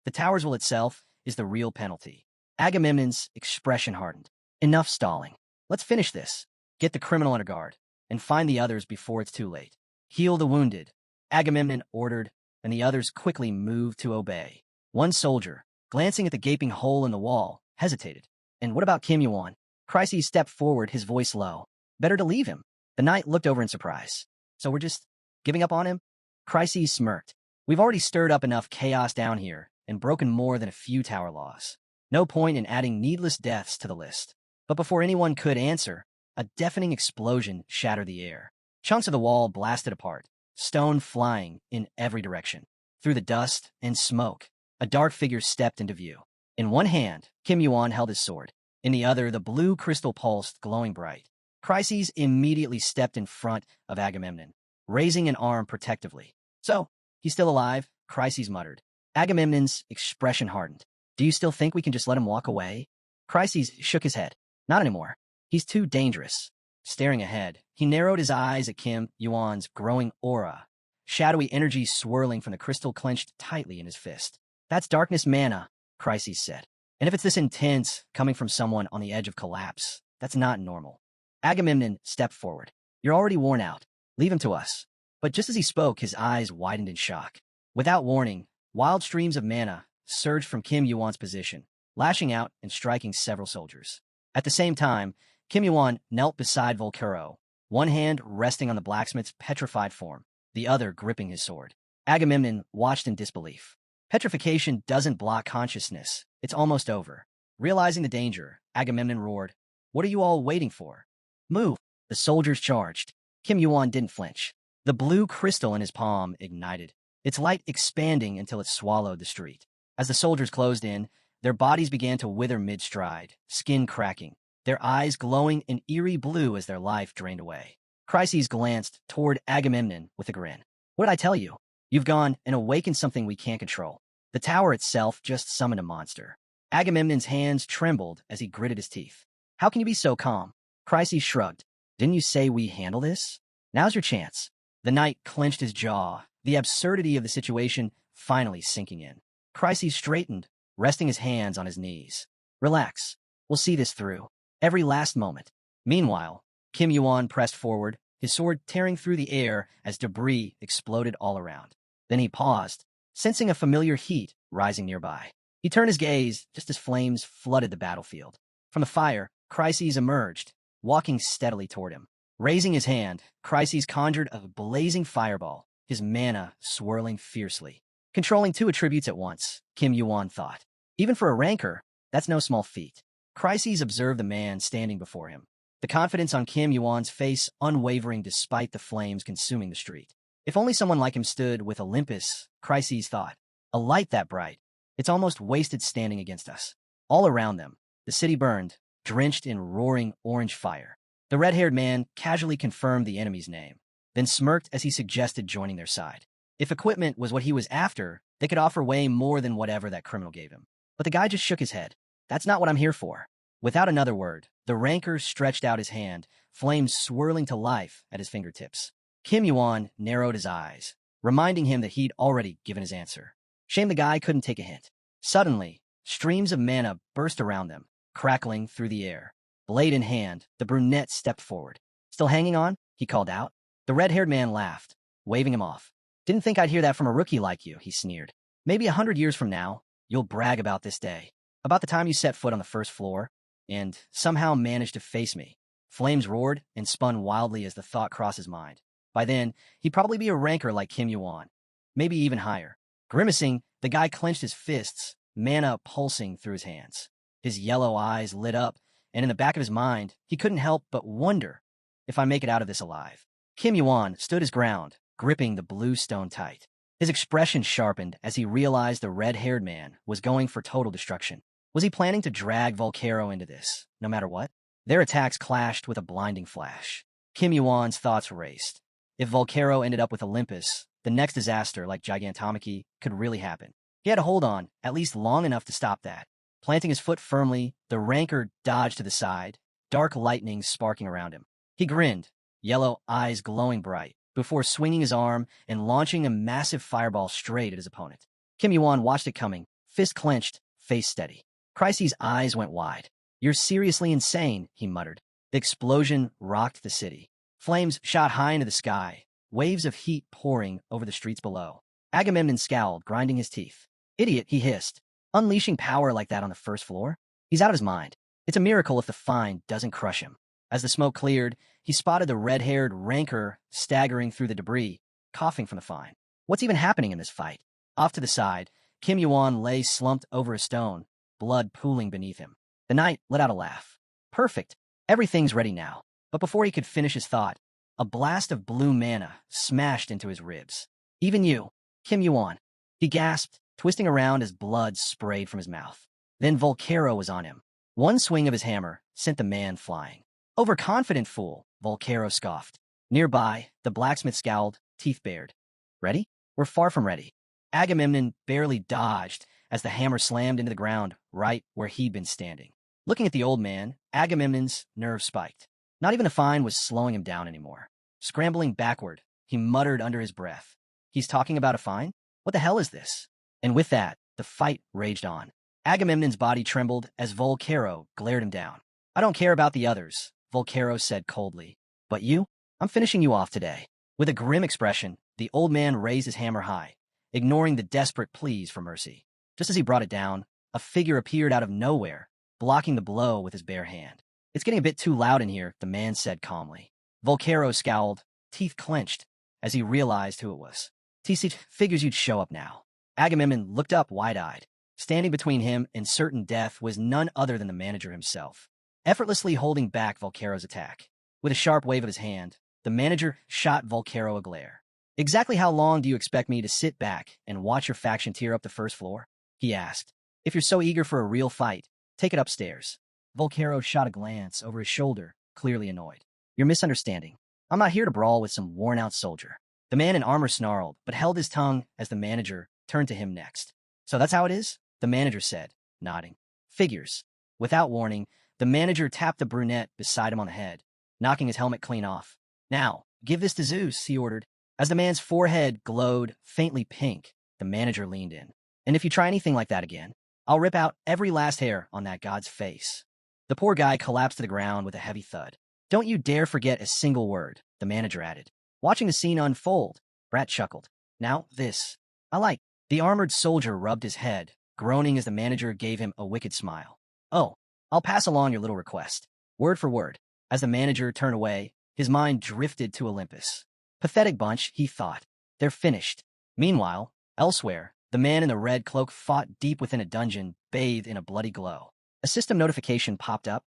the tower's will itself is the real penalty. Agamemnon's expression hardened. Enough stalling. Let's finish this. Get the criminal under guard, and find the others before it's too late. Heal the wounded, Agamemnon ordered, and the others quickly moved to obey. One soldier, glancing at the gaping hole in the wall, hesitated. And what about Kim Yuan? Crises stepped forward, his voice low. Better to leave him. The knight looked over in surprise. So we're just giving up on him? Crises smirked. We've already stirred up enough chaos down here and broken more than a few tower laws. No point in adding needless deaths to the list. But before anyone could answer, a deafening explosion shattered the air. Chunks of the wall blasted apart, stone flying in every direction. Through the dust and smoke, a dark figure stepped into view. In one hand, Kim Yuan held his sword. In the other, the blue crystal pulsed, glowing bright. Crises immediately stepped in front of Agamemnon, raising an arm protectively. So, he's still alive, Crises muttered. Agamemnon's expression hardened. Do you still think we can just let him walk away? Crises shook his head. Not anymore. He's too dangerous. Staring ahead, he narrowed his eyes at Kim Yuan's growing aura, shadowy energy swirling from the crystal clenched tightly in his fist. That's darkness mana, Crises said. And if it's this intense, coming from someone on the edge of collapse, that's not normal. Agamemnon stepped forward. You're already worn out. Leave him to us. But just as he spoke, his eyes widened in shock. Without warning, wild streams of mana surged from Kim Yuan's position, lashing out and striking several soldiers. At the same time, Kim Yuan knelt beside Volcuro, one hand resting on the blacksmith's petrified form, the other gripping his sword. Agamemnon watched in disbelief. Petrification doesn't block consciousness. It's almost over. Realizing the danger, Agamemnon roared, What are you all waiting for? Move. The soldiers charged. Kim Yuan didn't flinch. The blue crystal in his palm ignited, its light expanding until it swallowed the street. As the soldiers closed in, their bodies began to wither mid-stride, skin cracking, their eyes glowing an eerie blue as their life drained away. Crises glanced toward Agamemnon with a grin. What did I tell you? You've gone and awakened something we can't control. The tower itself just summoned a monster. Agamemnon's hands trembled as he gritted his teeth. How can you be so calm? Crises shrugged. Didn't you say we handle this? Now's your chance. The knight clenched his jaw, the absurdity of the situation finally sinking in. Crises straightened, resting his hands on his knees. Relax. We'll see this through. Every last moment. Meanwhile, Kim Yuan pressed forward, his sword tearing through the air as debris exploded all around. Then he paused, sensing a familiar heat rising nearby. He turned his gaze just as flames flooded the battlefield. From the fire, Crises emerged, walking steadily toward him. Raising his hand, Crises conjured a blazing fireball, his mana swirling fiercely. Controlling 2 attributes at once, Kim Yuan thought. Even for a rancor, that's no small feat. Crises observed the man standing before him. the confidence on Kim Yuan's face unwavering despite the flames consuming the street. If only someone like him stood with Olympus, Chryses thought. A light that bright. It's almost wasted standing against us. All around them, the city burned, drenched in roaring orange fire. The red-haired man casually confirmed the enemy's name, then smirked as he suggested joining their side. If equipment was what he was after, they could offer way more than whatever that criminal gave him. But the guy just shook his head. That's not what I'm here for. Without another word, the ranker stretched out his hand, flames swirling to life at his fingertips. Kim Yuan narrowed his eyes, reminding him that he'd already given his answer. Shame the guy couldn't take a hint. Suddenly, streams of mana burst around them, crackling through the air. Blade in hand, the brunette stepped forward. Still hanging on? He called out. The red-haired man laughed, waving him off. Didn't think I'd hear that from a rookie like you, he sneered. Maybe 100 years from now, you'll brag about this day. About the time you set foot on the first floor, and somehow managed to face me. Flames roared and spun wildly as the thought crossed his mind. By then, he'd probably be a ranker like Kim Yuan. Maybe even higher. Grimacing, the guy clenched his fists, mana pulsing through his hands. His yellow eyes lit up, and in the back of his mind, he couldn't help but wonder if I make it out of this alive. Kim Yuan stood his ground, gripping the blue stone tight. His expression sharpened as he realized the red-haired man was going for total destruction. Was he planning to drag Volcaro into this, no matter what? Their attacks clashed with a blinding flash. Kim Yuan's thoughts raced. If Volcaro ended up with Olympus, the next disaster, like Gigantomachy, could really happen. He had to hold on, at least long enough to stop that. Planting his foot firmly, the ranker dodged to the side, dark lightning sparking around him. He grinned, yellow eyes glowing bright, before swinging his arm and launching a massive fireball straight at his opponent. Kim Yuan watched it coming, fist clenched, face steady. Chryses' eyes went wide. You're seriously insane, he muttered. The explosion rocked the city. Flames shot high into the sky, waves of heat pouring over the streets below. Agamemnon scowled, grinding his teeth. Idiot, he hissed. Unleashing power like that on the first floor? He's out of his mind. It's a miracle if the find doesn't crush him. As the smoke cleared, he spotted the red-haired ranker staggering through the debris, coughing from the find. What's even happening in this fight? Off to the side, Kim Yuan lay slumped over a stone, blood pooling beneath him. The knight let out a laugh. Perfect. Everything's ready now. But before he could finish his thought, a blast of blue mana smashed into his ribs. Even you, Kim Yuan. He gasped, twisting around as blood sprayed from his mouth. Then Volcaro was on him. One swing of his hammer sent the man flying. Overconfident fool, Volcaro scoffed. Nearby, the blacksmith scowled, teeth bared. Ready? We're far from ready. Agamemnon barely dodged as the hammer slammed into the ground right where he'd been standing. Looking at the old man, Agamemnon's nerves spiked. Not even a fine was slowing him down anymore. Scrambling backward, he muttered under his breath. He's talking about a fine? What the hell is this? And with that, the fight raged on. Agamemnon's body trembled as Volcaro glared him down. I don't care about the others, Volcaro said coldly. But you? I'm finishing you off today. With a grim expression, the old man raised his hammer high, ignoring the desperate pleas for mercy. Just as he brought it down, a figure appeared out of nowhere, blocking the blow with his bare hand. It's getting a bit too loud in here, the man said calmly. Volcaro scowled, teeth clenched, as he realized who it was. TC figures you'd show up now. Agamemnon looked up wide-eyed. Standing between him and certain death was none other than the manager himself, effortlessly holding back Volcaro's attack. With a sharp wave of his hand, the manager shot Volcaro a glare. Exactly how long do you expect me to sit back and watch your faction tear up the first floor? He asked. If you're so eager for a real fight, take it upstairs. Volcaro shot a glance over his shoulder, clearly annoyed. You're misunderstanding. I'm not here to brawl with some worn-out soldier. The man in armor snarled, but held his tongue as the manager turned to him next. So that's how it is? The manager said, nodding. Figures. Without warning, the manager tapped the brunette beside him on the head, knocking his helmet clean off. Now, give this to Zeus, he ordered. As the man's forehead glowed faintly pink, the manager leaned in. And if you try anything like that again, I'll rip out every last hair on that god's face. The poor guy collapsed to the ground with a heavy thud. Don't you dare forget a single word, the manager added. Watching the scene unfold, Brat chuckled. Now, this. I like. The armored soldier rubbed his head, groaning as the manager gave him a wicked smile. Oh, I'll pass along your little request. Word for word. As the manager turned away, his mind drifted to Olympus. Pathetic bunch, he thought. They're finished. Meanwhile, elsewhere, the man in the red cloak fought deep within a dungeon, bathed in a bloody glow. A system notification popped up.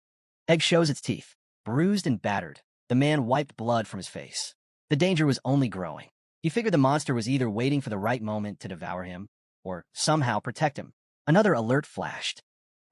Egg shows its teeth. Bruised and battered, the man wiped blood from his face. The danger was only growing. He figured the monster was either waiting for the right moment to devour him, or somehow protect him. Another alert flashed.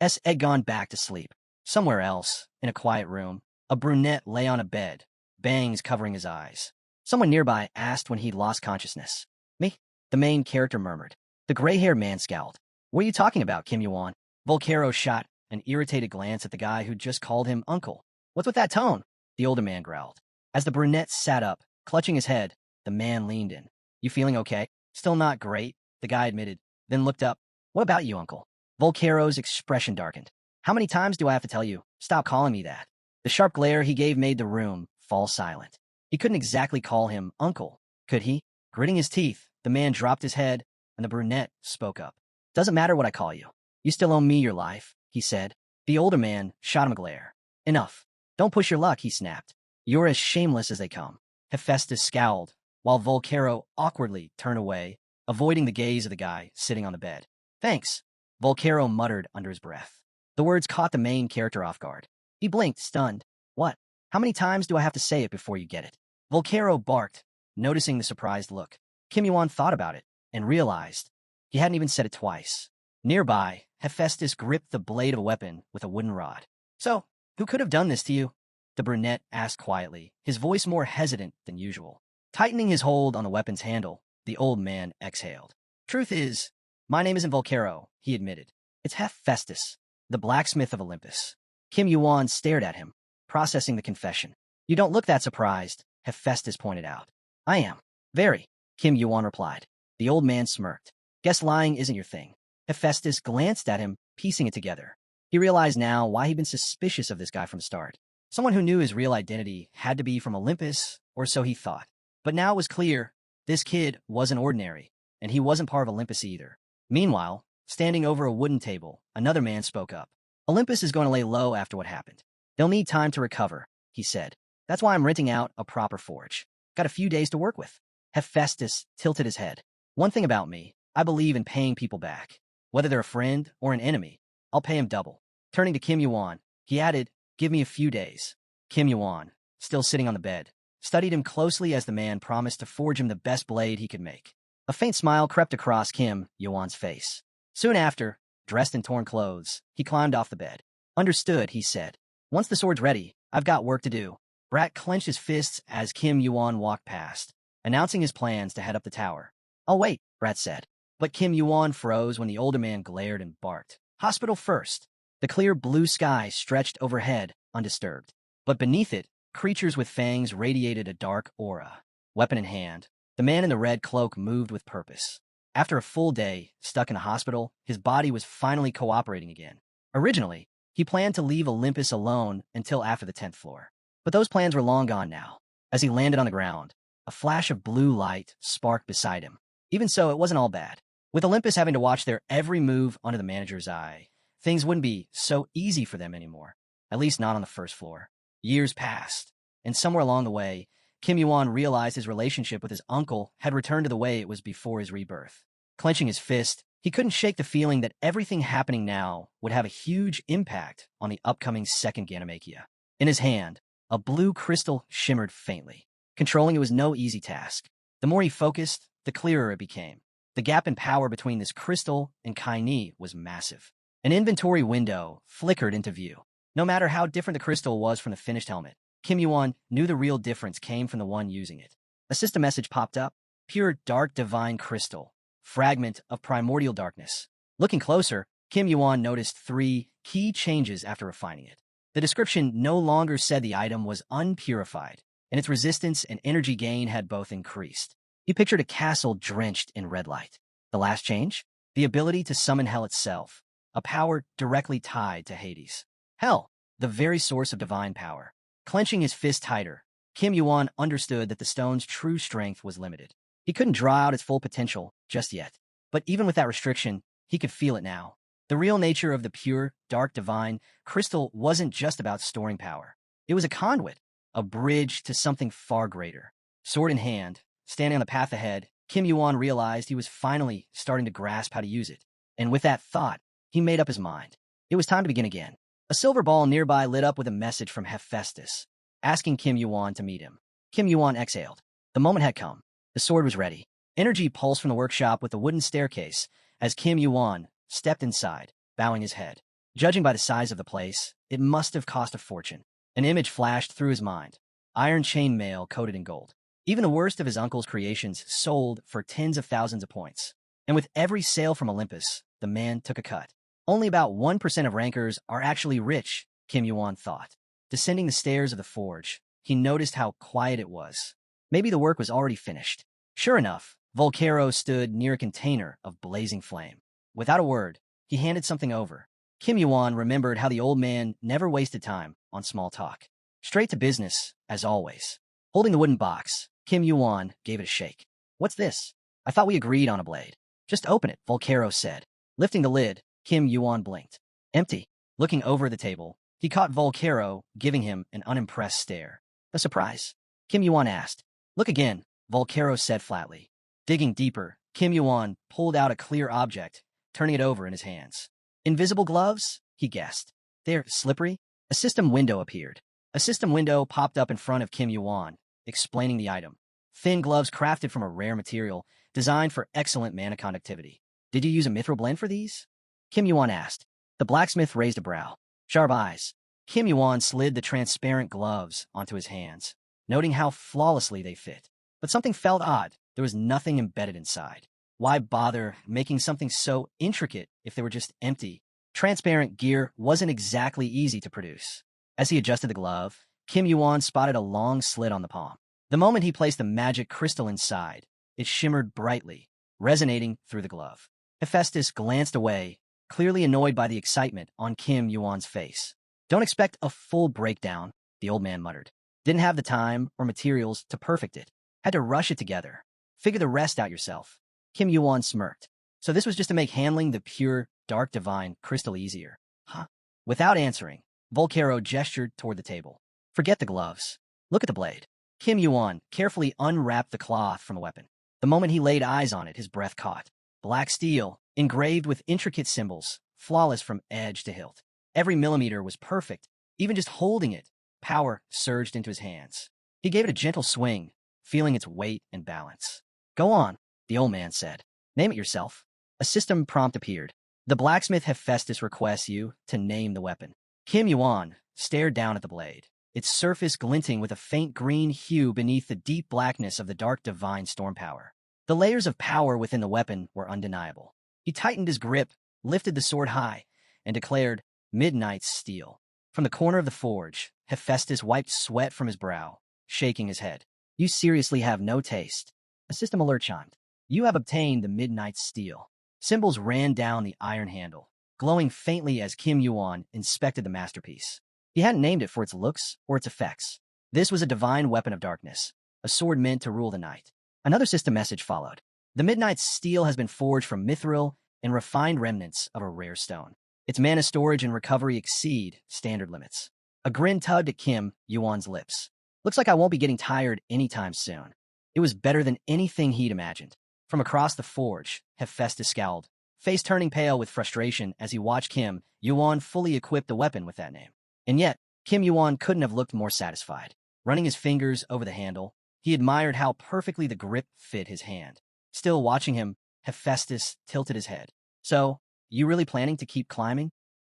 Had gone back to sleep. Somewhere else, in a quiet room, a brunette lay on a bed, bangs covering his eyes. Someone nearby asked when he'd lost consciousness. Me? The main character murmured. The gray-haired man scowled. What are you talking about, Kim Yuan? Volcaro shot an irritated glance at the guy who'd just called him uncle. What's with that tone? The older man growled. As the brunette sat up, clutching his head, the man leaned in. You feeling okay? Still not great, the guy admitted, then looked up. What about you, uncle? Volcaro's expression darkened. How many times do I have to tell you? Stop calling me that. The sharp glare he gave made the room fall silent. He couldn't exactly call him uncle, could he? Gritting his teeth, the man dropped his head, and the brunette spoke up. Doesn't matter what I call you. You still owe me your life, he said. The older man shot him a glare. Enough. Don't push your luck, he snapped. You're as shameless as they come. Hephaestus scowled, while Volcaro awkwardly turned away, avoiding the gaze of the guy sitting on the bed. Thanks, Volcaro muttered under his breath. The words caught the main character off guard. He blinked, stunned. What? How many times do I have to say it before you get it? Volcaro barked, noticing the surprised look. Kim Yuan thought about it, and realized he hadn't even said it twice. Nearby, Hephaestus gripped the blade of a weapon with a wooden rod. So, who could have done this to you? The brunette asked quietly, his voice more hesitant than usual. Tightening his hold on the weapon's handle, the old man exhaled. Truth is, my name isn't Volcaro, he admitted. It's Hephaestus, the blacksmith of Olympus. Kim Yuan stared at him, processing the confession. You don't look that surprised, Hephaestus pointed out. I am. Very, Kim Yuan replied. The old man smirked. Guess lying isn't your thing. Hephaestus glanced at him, piecing it together. He realized now why he'd been suspicious of this guy from the start. Someone who knew his real identity had to be from Olympus, or so he thought. But now it was clear, this kid wasn't ordinary, and he wasn't part of Olympus either. Meanwhile, standing over a wooden table, another man spoke up. Olympus is going to lay low after what happened. They'll need time to recover, he said. That's why I'm renting out a proper forge. Got a few days to work with. Hephaestus tilted his head. One thing about me, I believe in paying people back. Whether they're a friend or an enemy, I'll pay him double. Turning to Kim Yuan, he added, give me a few days. Kim Yuan, still sitting on the bed, studied him closely as the man promised to forge him the best blade he could make. A faint smile crept across Kim Yuan's face. Soon after, dressed in torn clothes, he climbed off the bed. Understood, he said. Once the sword's ready, I've got work to do. Brat clenched his fists as Kim Yuan walked past, announcing his plans to head up the tower. I'll wait, Brat said. But Kim Yuan froze when the older man glared and barked. Hospital first. The clear blue sky stretched overhead, undisturbed. But beneath it, creatures with fangs radiated a dark aura. Weapon in hand, the man in the red cloak moved with purpose. After a full day, stuck in a hospital, his body was finally cooperating again. Originally, he planned to leave Olympus alone until after the 10th floor. But those plans were long gone now. As he landed on the ground, a flash of blue light sparked beside him. Even so, it wasn't all bad. With Olympus having to watch their every move under the manager's eye, things wouldn't be so easy for them anymore. At least not on the first floor. Years passed, and somewhere along the way, Kim Yuan realized his relationship with his uncle had returned to the way it was before his rebirth. Clenching his fist, he couldn't shake the feeling that everything happening now would have a huge impact on the upcoming second Ganymachia. In his hand, a blue crystal shimmered faintly. Controlling it was no easy task. The more he focused, the clearer it became. The gap in power between this crystal and Kaini was massive. An inventory window flickered into view. No matter how different the crystal was from the finished helmet, Kim Yuan knew the real difference came from the one using it. A system message popped up. Pure dark divine crystal. Fragment of primordial darkness. Looking closer, Kim Yuan noticed 3 key changes after refining it. The description no longer said the item was unpurified, and its resistance and energy gain had both increased. He pictured a castle drenched in red light. The last change? The ability to summon hell itself, a power directly tied to Hades. Hell, the very source of divine power. Clenching his fist tighter, Kim Yuan understood that the stone's true strength was limited. He couldn't draw out its full potential just yet. But even with that restriction, he could feel it now. The real nature of the pure, dark divine crystal wasn't just about storing power. It was a conduit, a bridge to something far greater. Sword in hand, standing on the path ahead, Kim Yuan realized he was finally starting to grasp how to use it. And with that thought, he made up his mind. It was time to begin again. A A silver ball nearby lit up with a message from Hephaestus, asking Kim Yuan to meet him. Kim Yuan exhaled. The moment had come. The sword was ready. Energy pulsed from the workshop with the wooden staircase as Kim Yuan stepped inside, bowing his head. Judging by the size of the place, it must have cost a fortune. An image flashed through his mind. Iron chain mail coated in gold. Even the worst of his uncle's creations sold for tens of thousands of points. And with every sale from Olympus, the man took a cut. Only about 1% of rankers are actually rich, Kim Yuan thought. Descending the stairs of the forge, he noticed how quiet it was. Maybe the work was already finished. Sure enough, Volcaro stood near a container of blazing flame. Without a word, he handed something over. Kim Yuan remembered how the old man never wasted time on small talk. Straight to business, as always. Holding the wooden box, Kim Yuan gave it a shake. What's this? I thought we agreed on a blade. Just open it, Volcaro said. Lifting the lid, Kim Yuan blinked. Empty. Looking over the table, he caught Volcaro giving him an unimpressed stare. A surprise? Kim Yuan asked. Look again, Volcaro said flatly. Digging deeper, Kim Yuan pulled out a clear object, turning it over in his hands. Invisible gloves? He guessed. They're slippery? A system window appeared. A system window popped up in front of Kim Yuan, explaining the item. Thin gloves crafted from a rare material, designed for excellent mana conductivity. Did you use a mithril blend for these? Kim Yuan asked. The blacksmith raised a brow. Sharp eyes. Kim Yuan slid the transparent gloves onto his hands, noting how flawlessly they fit. But something felt odd. There was nothing embedded inside. Why bother making something so intricate if they were just empty? Transparent gear wasn't exactly easy to produce. As he adjusted the glove, Kim Yuan spotted a long slit on the palm. The moment he placed the magic crystal inside, it shimmered brightly, resonating through the glove. Hephaestus glanced away, clearly annoyed by the excitement on Kim Yuan's face. Don't expect a full breakdown, the old man muttered. Didn't have the time or materials to perfect it. Had to rush it together. Figure the rest out yourself. Kim Yuan smirked. So this was just to make handling the pure, dark divine crystal easier. Huh? Without answering, Volcaro gestured toward the table. Forget the gloves. Look at the blade. Kim Yuan carefully unwrapped the cloth from the weapon. The moment he laid eyes on it, his breath caught. Black steel, engraved with intricate symbols, flawless from edge to hilt. Every millimeter was perfect. Even just holding it, power surged into his hands. He gave it a gentle swing, feeling its weight and balance. Go on, the old man said. Name it yourself. A system prompt appeared. The blacksmith Hephaestus requests you to name the weapon. Kim Yuan stared down at the blade, its surface glinting with a faint green hue beneath the deep blackness of the dark divine storm power. The layers of power within the weapon were undeniable. He tightened his grip, lifted the sword high, and declared, Midnight's steel. From the corner of the forge, Hephaestus wiped sweat from his brow, shaking his head. You seriously have no taste. A system alert chimed. You have obtained the Midnight's steel. Symbols ran down the iron handle, glowing faintly as Kim Yuan inspected the masterpiece. He hadn't named it for its looks or its effects. This was a divine weapon of darkness, a sword meant to rule the night. Another system message followed. The Midnight's steel has been forged from mithril and refined remnants of a rare stone. Its mana storage and recovery exceed standard limits. A grin tugged at Kim Yuan's lips. Looks like I won't be getting tired anytime soon. It was better than anything he'd imagined. From across the forge, Hephaestus scowled, face turning pale with frustration as he watched Kim Yuan fully equip the weapon with that name. And yet, Kim Yuan couldn't have looked more satisfied. Running his fingers over the handle, he admired how perfectly the grip fit his hand. Still watching him, Hephaestus tilted his head. So, you really planning to keep climbing?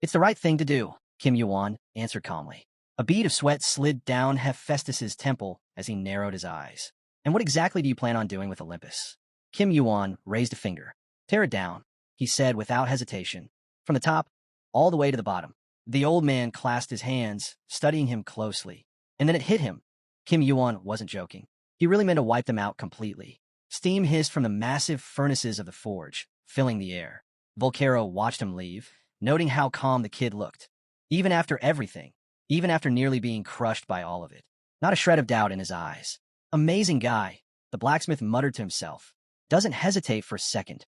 It's the right thing to do, Kim Yuan answered calmly. A bead of sweat slid down Hephaestus's temple as he narrowed his eyes. And what exactly do you plan on doing with Olympus? Kim Yuan raised a finger. Tear it down, he said without hesitation. From the top, all the way to the bottom. The old man clasped his hands, studying him closely. And then it hit him. Kim Yuan wasn't joking. He really meant to wipe them out completely. Steam hissed from the massive furnaces of the forge, filling the air. Volcaro watched him leave, noting how calm the kid looked. Even after everything, even after nearly being crushed by all of it. Not a shred of doubt in his eyes. Amazing guy, the blacksmith muttered to himself. Doesn't hesitate for a second.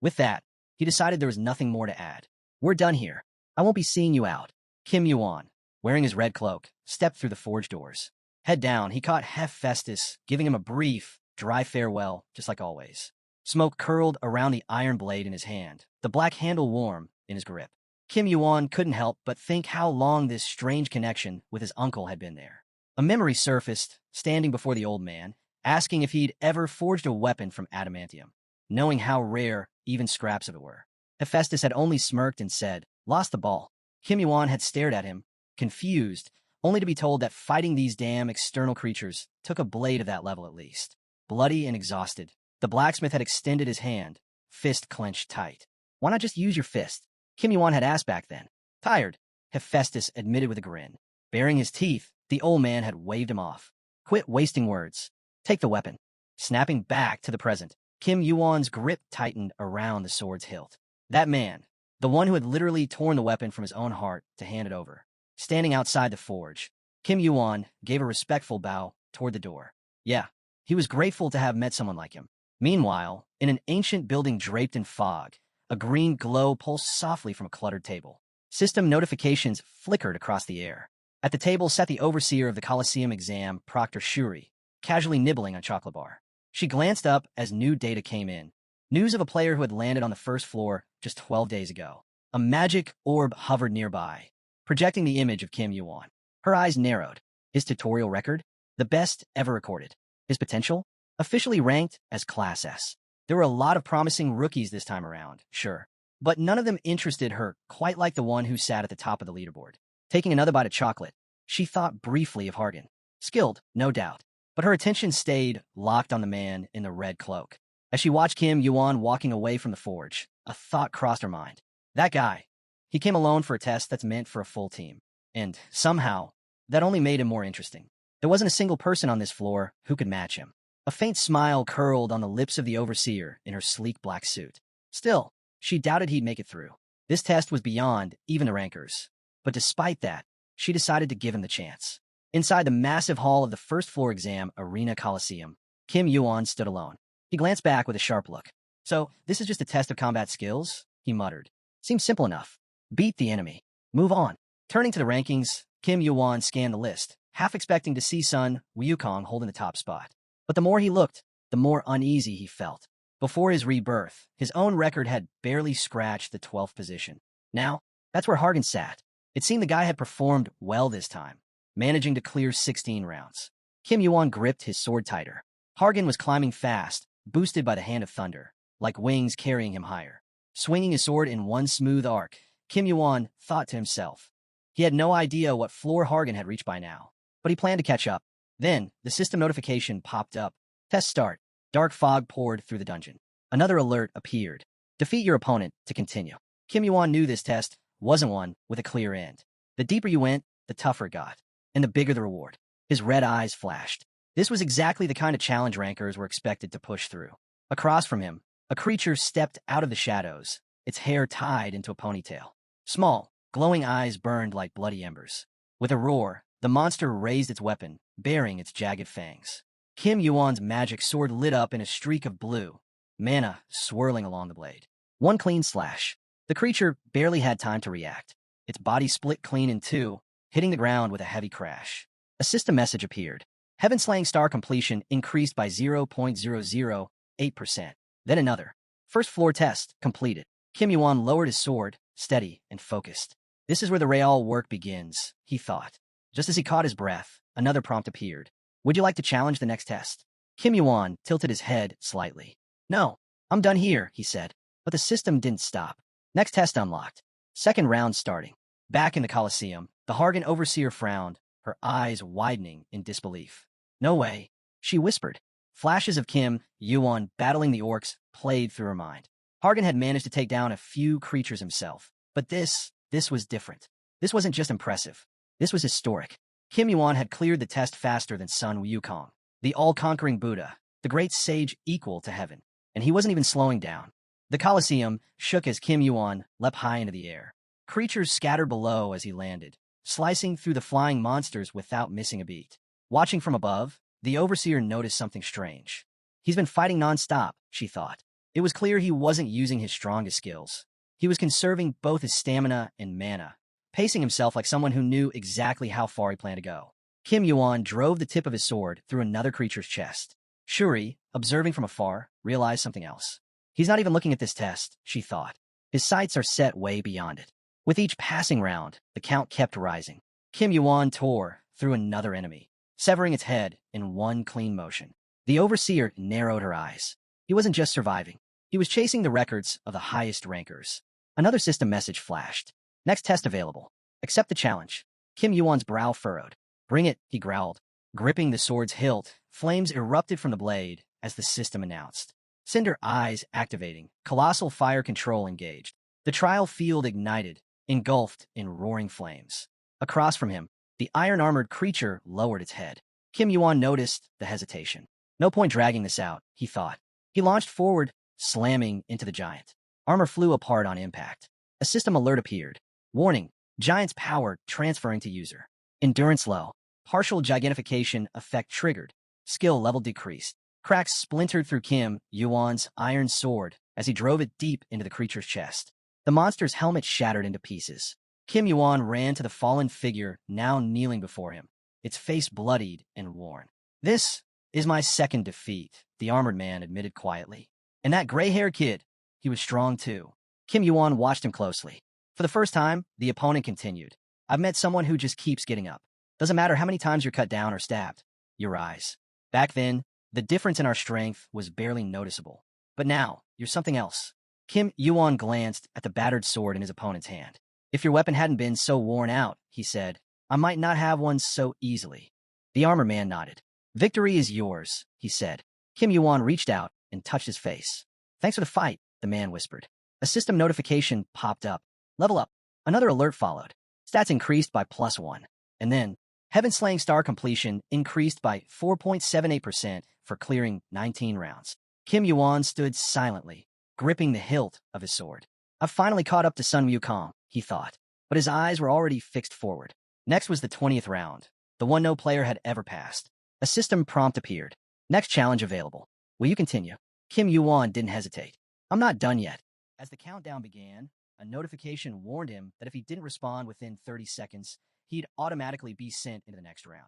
With that, he decided there was nothing more to add. We're done here. I won't be seeing you out. Kim Yuan, wearing his red cloak, stepped through the forge doors. Head down, he caught Hephaestus, giving him a brief, dry farewell, just like always. Smoke curled around the iron blade in his hand, the black handle warm in his grip. Kim Yuan couldn't help but think how long this strange connection with his uncle had been there. A memory surfaced, standing before the old man, asking if he'd ever forged a weapon from adamantium, knowing how rare even scraps of it were. Hephaestus had only smirked and said, "Lost the ball." Kim Yuan had stared at him, confused, only to be told that fighting these damn external creatures took a blade of that level at least. Bloody and exhausted, the blacksmith had extended his hand, fist clenched tight. "Why not just use your fist?" Kim Yuan had asked back then. "Tired," Hephaestus admitted with a grin. Baring his teeth, the old man had waved him off. "Quit wasting words. Take the weapon." Snapping back to the present, Kim Yuan's grip tightened around the sword's hilt. That man, the one who had literally torn the weapon from his own heart to hand it over, standing outside the forge. Kim Yuan gave a respectful bow toward the door. Yeah, he was grateful to have met someone like him. Meanwhile, in an ancient building draped in fog, a green glow pulsed softly from a cluttered table. System notifications flickered across the air. At the table sat the overseer of the Colosseum exam, Proctor Shuri, casually nibbling on a chocolate bar. She glanced up as new data came in. News of a player who had landed on the first floor just 12 days ago. A magic orb hovered nearby, projecting the image of Kim Yuan. Her eyes narrowed. His tutorial record? The best ever recorded. His potential? Officially ranked as Class S. There were a lot of promising rookies this time around, sure, but none of them interested her quite like the one who sat at the top of the leaderboard. Taking another bite of chocolate, she thought briefly of Hargan. Skilled, no doubt, but her attention stayed locked on the man in the red cloak. As she watched Kim Yuan walking away from the forge, a thought crossed her mind. That guy. He came alone for a test that's meant for a full team. And, somehow, that only made him more interesting. There wasn't a single person on this floor who could match him. A faint smile curled on the lips of the overseer in her sleek black suit. Still, she doubted he'd make it through. This test was beyond even the rankers. But despite that, she decided to give him the chance. Inside the massive hall of the first floor exam arena Coliseum, Kim Yuan stood alone. He glanced back with a sharp look. "So, this is just a test of combat skills?" he muttered. "Seems simple enough. Beat the enemy. Move on." Turning to the rankings, Kim Yuan scanned the list, half expecting to see Sun Wukong holding the top spot. But the more he looked, the more uneasy he felt. Before his rebirth, his own record had barely scratched the 12th position. Now, that's where Hargan sat. It seemed the guy had performed well this time, managing to clear 16 rounds. Kim Yuan gripped his sword tighter. Hargan was climbing fast, boosted by the hand of thunder, like wings carrying him higher. Swinging his sword in one smooth arc, Kim Yuan thought to himself. He had no idea what floor Hargan had reached by now, but he planned to catch up. Then, the system notification popped up. Test start. Dark fog poured through the dungeon. Another alert appeared. Defeat your opponent to continue. Kim Yuan knew this test wasn't one with a clear end. The deeper you went, the tougher it got, and the bigger the reward. His red eyes flashed. This was exactly the kind of challenge rankers were expected to push through. Across from him, a creature stepped out of the shadows, its hair tied into a ponytail. Small, glowing eyes burned like bloody embers. With a roar, the monster raised its weapon, baring its jagged fangs. Kim Yuan's magic sword lit up in a streak of blue, mana swirling along the blade. One clean slash. The creature barely had time to react. Its body split clean in two, hitting the ground with a heavy crash. A system message appeared. Heaven-slaying star completion increased by 0.008%. Then another. First floor test completed. Kim Yuan lowered his sword, steady and focused. This is where the real work begins, he thought. Just as he caught his breath, another prompt appeared. Would you like to challenge the next test? Kim Yuan tilted his head slightly. No, I'm done here, he said. But the system didn't stop. Next test unlocked. Second round starting. Back in the Coliseum, the Hargan overseer frowned, her eyes widening in disbelief. No way, she whispered. Flashes of Kim Yuan battling the orcs played through her mind. Hargan had managed to take down a few creatures himself. But this was different. This wasn't just impressive. This was historic. Kim Yuan had cleared the test faster than Sun Wukong, the all-conquering Buddha, the great sage equal to heaven. And he wasn't even slowing down. The Coliseum shook as Kim Yuan leapt high into the air. Creatures scattered below as he landed, slicing through the flying monsters without missing a beat. Watching from above, the overseer noticed something strange. He's been fighting non-stop, she thought. It was clear he wasn't using his strongest skills. He was conserving both his stamina and mana, pacing himself like someone who knew exactly how far he planned to go. Kim Yuan drove the tip of his sword through another creature's chest. Shuri, observing from afar, realized something else. He's not even looking at this test, she thought. His sights are set way beyond it. With each passing round, the count kept rising. Kim Yuan tore through another enemy, severing its head in one clean motion. The overseer narrowed her eyes. He wasn't just surviving. He was chasing the records of the highest rankers. Another system message flashed. Next test available. Accept the challenge. Kim Yuan's brow furrowed. Bring it, he growled. Gripping the sword's hilt, flames erupted from the blade as the system announced. Cinder eyes activating, colossal fire control engaged. The trial field ignited, engulfed in roaring flames. Across from him, the iron-armored creature lowered its head. Kim Yuan noticed the hesitation. No point dragging this out, he thought. He launched forward, slamming into the giant. Armor flew apart on impact. A system alert appeared. Warning, giant's power transferring to user. Endurance low. Partial gigantification effect triggered. Skill level decreased. Cracks splintered through Kim Yuan's iron sword as he drove it deep into the creature's chest. The monster's helmet shattered into pieces. Kim Yuan ran to the fallen figure now kneeling before him, its face bloodied and worn. This is my second defeat, the armored man admitted quietly. And that gray-haired kid, he was strong too. Kim Yuan watched him closely. For the first time, the opponent continued. I've met someone who just keeps getting up. Doesn't matter how many times you're cut down or stabbed. You rise. Back then, the difference in our strength was barely noticeable. But now, you're something else. Kim Yuan glanced at the battered sword in his opponent's hand. If your weapon hadn't been so worn out, he said, I might not have one so easily. The armored man nodded. Victory is yours, he said. Kim Yuan reached out and touched his face. Thanks for the fight, the man whispered. A system notification popped up. Level up. Another alert followed. Stats increased by +1. And then, Heaven-Slaying Star completion increased by 4.78% for clearing 19 rounds. Kim Yuan stood silently, gripping the hilt of his sword. I've finally caught up to Sun Wukong, he thought, but his eyes were already fixed forward. Next was the 20th round, the one no player had ever passed. A system prompt appeared. Next challenge available. Will you continue? Kim Yuan didn't hesitate. I'm not done yet. As the countdown began, a notification warned him that if he didn't respond within 30 seconds, he'd automatically be sent into the next round.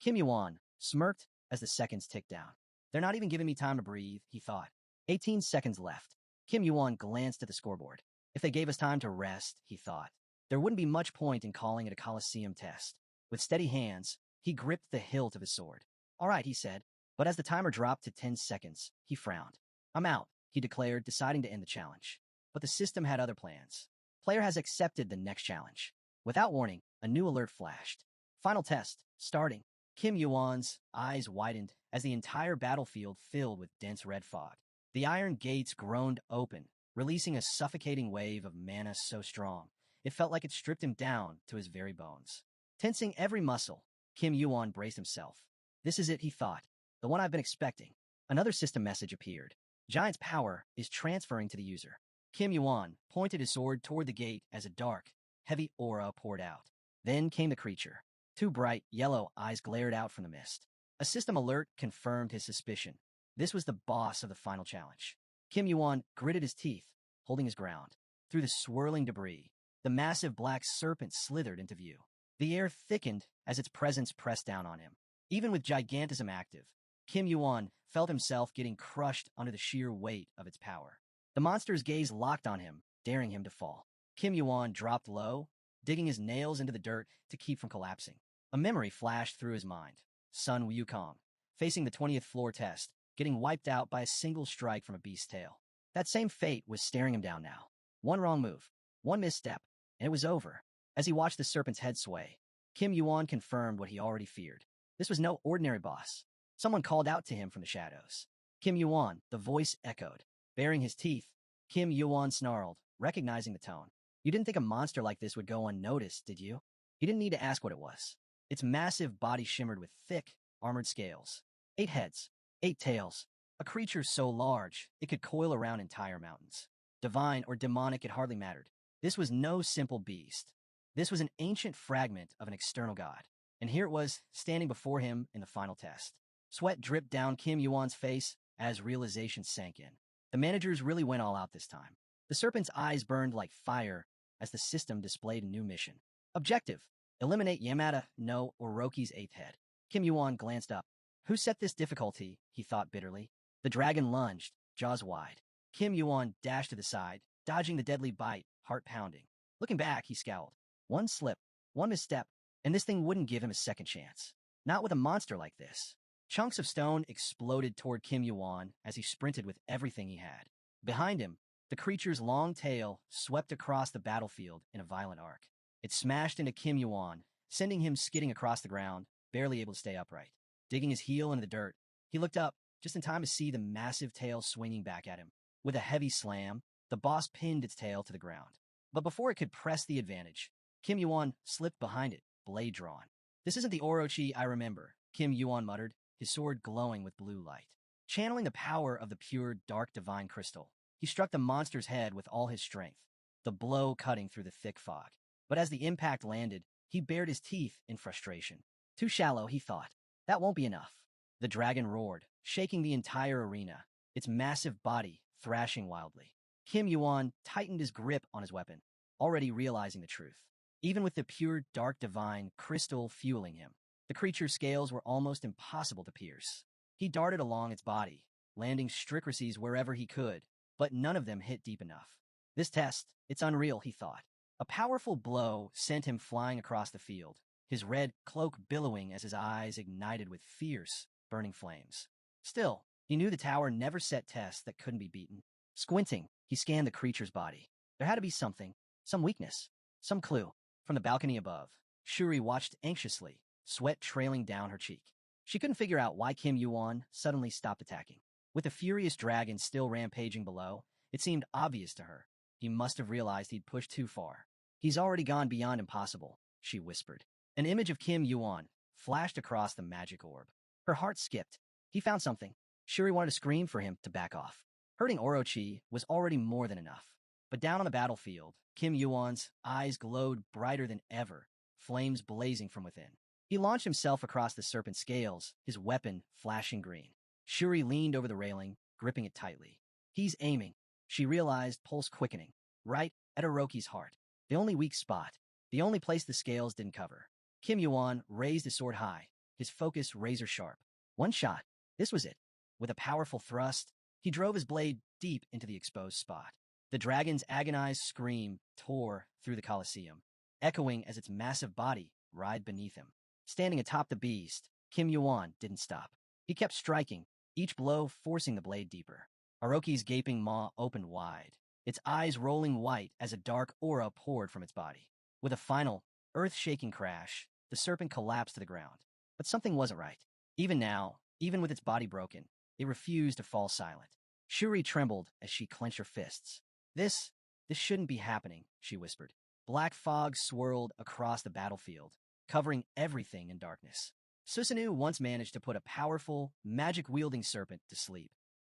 Kim Yuan smirked as the seconds ticked down. They're not even giving me time to breathe, he thought. 18 seconds left. Kim Yuan glanced at the scoreboard. If they gave us time to rest, he thought, there wouldn't be much point in calling it a Colosseum test. With steady hands, he gripped the hilt of his sword. All right, he said, but as the timer dropped to 10 seconds, he frowned. I'm out, he declared, deciding to end the challenge. But the system had other plans. Player has accepted the next challenge. Without warning, a new alert flashed. Final test, starting. Kim Yuan's eyes widened as the entire battlefield filled with dense red fog. The iron gates groaned open, releasing a suffocating wave of mana so strong, it felt like it stripped him down to his very bones. Tensing every muscle, Kim Yuan braced himself. This is it, he thought. The one I've been expecting. Another system message appeared. Giant's power is transferring to the user. Kim Yuan pointed his sword toward the gate as a dark, heavy aura poured out. Then came the creature. Two bright, yellow eyes glared out from the mist. A system alert confirmed his suspicion. This was the boss of the final challenge. Kim Yuan gritted his teeth, holding his ground. Through the swirling debris, the massive black serpent slithered into view. The air thickened as its presence pressed down on him. Even with gigantism active, Kim Yuan felt himself getting crushed under the sheer weight of its power. The monster's gaze locked on him, daring him to fall. Kim Yuan dropped low, digging his nails into the dirt to keep from collapsing. A memory flashed through his mind. Sun Wukong, facing the 20th floor test, getting wiped out by a single strike from a beast's tail. That same fate was staring him down now. One wrong move, one misstep, and it was over. As he watched the serpent's head sway, Kim Yuan confirmed what he already feared. This was no ordinary boss. Someone called out to him from the shadows. Kim Yuan, the voice echoed. Baring his teeth, Kim Yuan snarled, recognizing the tone. You didn't think a monster like this would go unnoticed, did you? He didn't need to ask what it was. Its massive body shimmered with thick, armored scales. 8 heads, 8 tails. A creature so large, it could coil around entire mountains. Divine or demonic, it hardly mattered. This was no simple beast. This was an ancient fragment of an external god. And here it was, standing before him in the final test. Sweat dripped down Kim Yuan's face as realization sank in. The managers really went all out this time. The serpent's eyes burned like fire as the system displayed a new mission. Objective: eliminate Yamada no Orochi's 8th head. Kim Yuan glanced up. Who set this difficulty? He thought bitterly. The dragon lunged, jaws wide. Kim Yuan dashed to the side, dodging the deadly bite, heart pounding. Looking back, he scowled. One slip, one misstep, and this thing wouldn't give him a second chance. Not with a monster like this. Chunks of stone exploded toward Kim Yuan as he sprinted with everything he had. Behind him, the creature's long tail swept across the battlefield in a violent arc. It smashed into Kim Yuan, sending him skidding across the ground, barely able to stay upright. Digging his heel into the dirt, he looked up, just in time to see the massive tail swinging back at him. With a heavy slam, the boss pinned its tail to the ground. But before it could press the advantage, Kim Yuan slipped behind it, blade drawn. "This isn't the Orochi I remember," Kim Yuan muttered, his sword glowing with blue light. Channeling the power of the pure, dark divine crystal, he struck the monster's head with all his strength, the blow cutting through the thick fog. But as the impact landed, he bared his teeth in frustration. Too shallow, he thought. That won't be enough. The dragon roared, shaking the entire arena, its massive body thrashing wildly. Kim Yuan tightened his grip on his weapon, already realizing the truth. Even with the pure, dark divine crystal fueling him, the creature's scales were almost impossible to pierce. He darted along its body, landing stricrices wherever he could, but none of them hit deep enough. This test, it's unreal, he thought. A powerful blow sent him flying across the field, his red cloak billowing as his eyes ignited with fierce, burning flames. Still, he knew the tower never set tests that couldn't be beaten. Squinting, he scanned the creature's body. There had to be something, some weakness, some clue. From the balcony above, Shuri watched anxiously, sweat trailing down her cheek. She couldn't figure out why Kim Yuan suddenly stopped attacking. With the furious dragon still rampaging below, it seemed obvious to her. He must have realized he'd pushed too far. "He's already gone beyond impossible," she whispered. An image of Kim Yuan flashed across the magic orb. Her heart skipped. He found something. Shuri wanted to scream for him to back off. Hurting Orochi was already more than enough. But down on the battlefield, Kim Yuan's eyes glowed brighter than ever, flames blazing from within. He launched himself across the serpent scales, his weapon flashing green. Shuri leaned over the railing, gripping it tightly. He's aiming, she realized, pulse quickening, right at Orochi's heart. The only weak spot, the only place the scales didn't cover. Kim Yuan raised his sword high, his focus razor sharp. One shot, this was it. With a powerful thrust, he drove his blade deep into the exposed spot. The dragon's agonized scream tore through the Colosseum, echoing as its massive body writhed beneath him. Standing atop the beast, Kim Yuan didn't stop. He kept striking, each blow forcing the blade deeper. Orochi's gaping maw opened wide, its eyes rolling white as a dark aura poured from its body. With a final, earth-shaking crash, the serpent collapsed to the ground. But something wasn't right. Even now, even with its body broken, it refused to fall silent. Shuri trembled as she clenched her fists. This shouldn't be happening, she whispered. Black fog swirled across the battlefield, covering everything in darkness. Susenu once managed to put a powerful, magic-wielding serpent to sleep.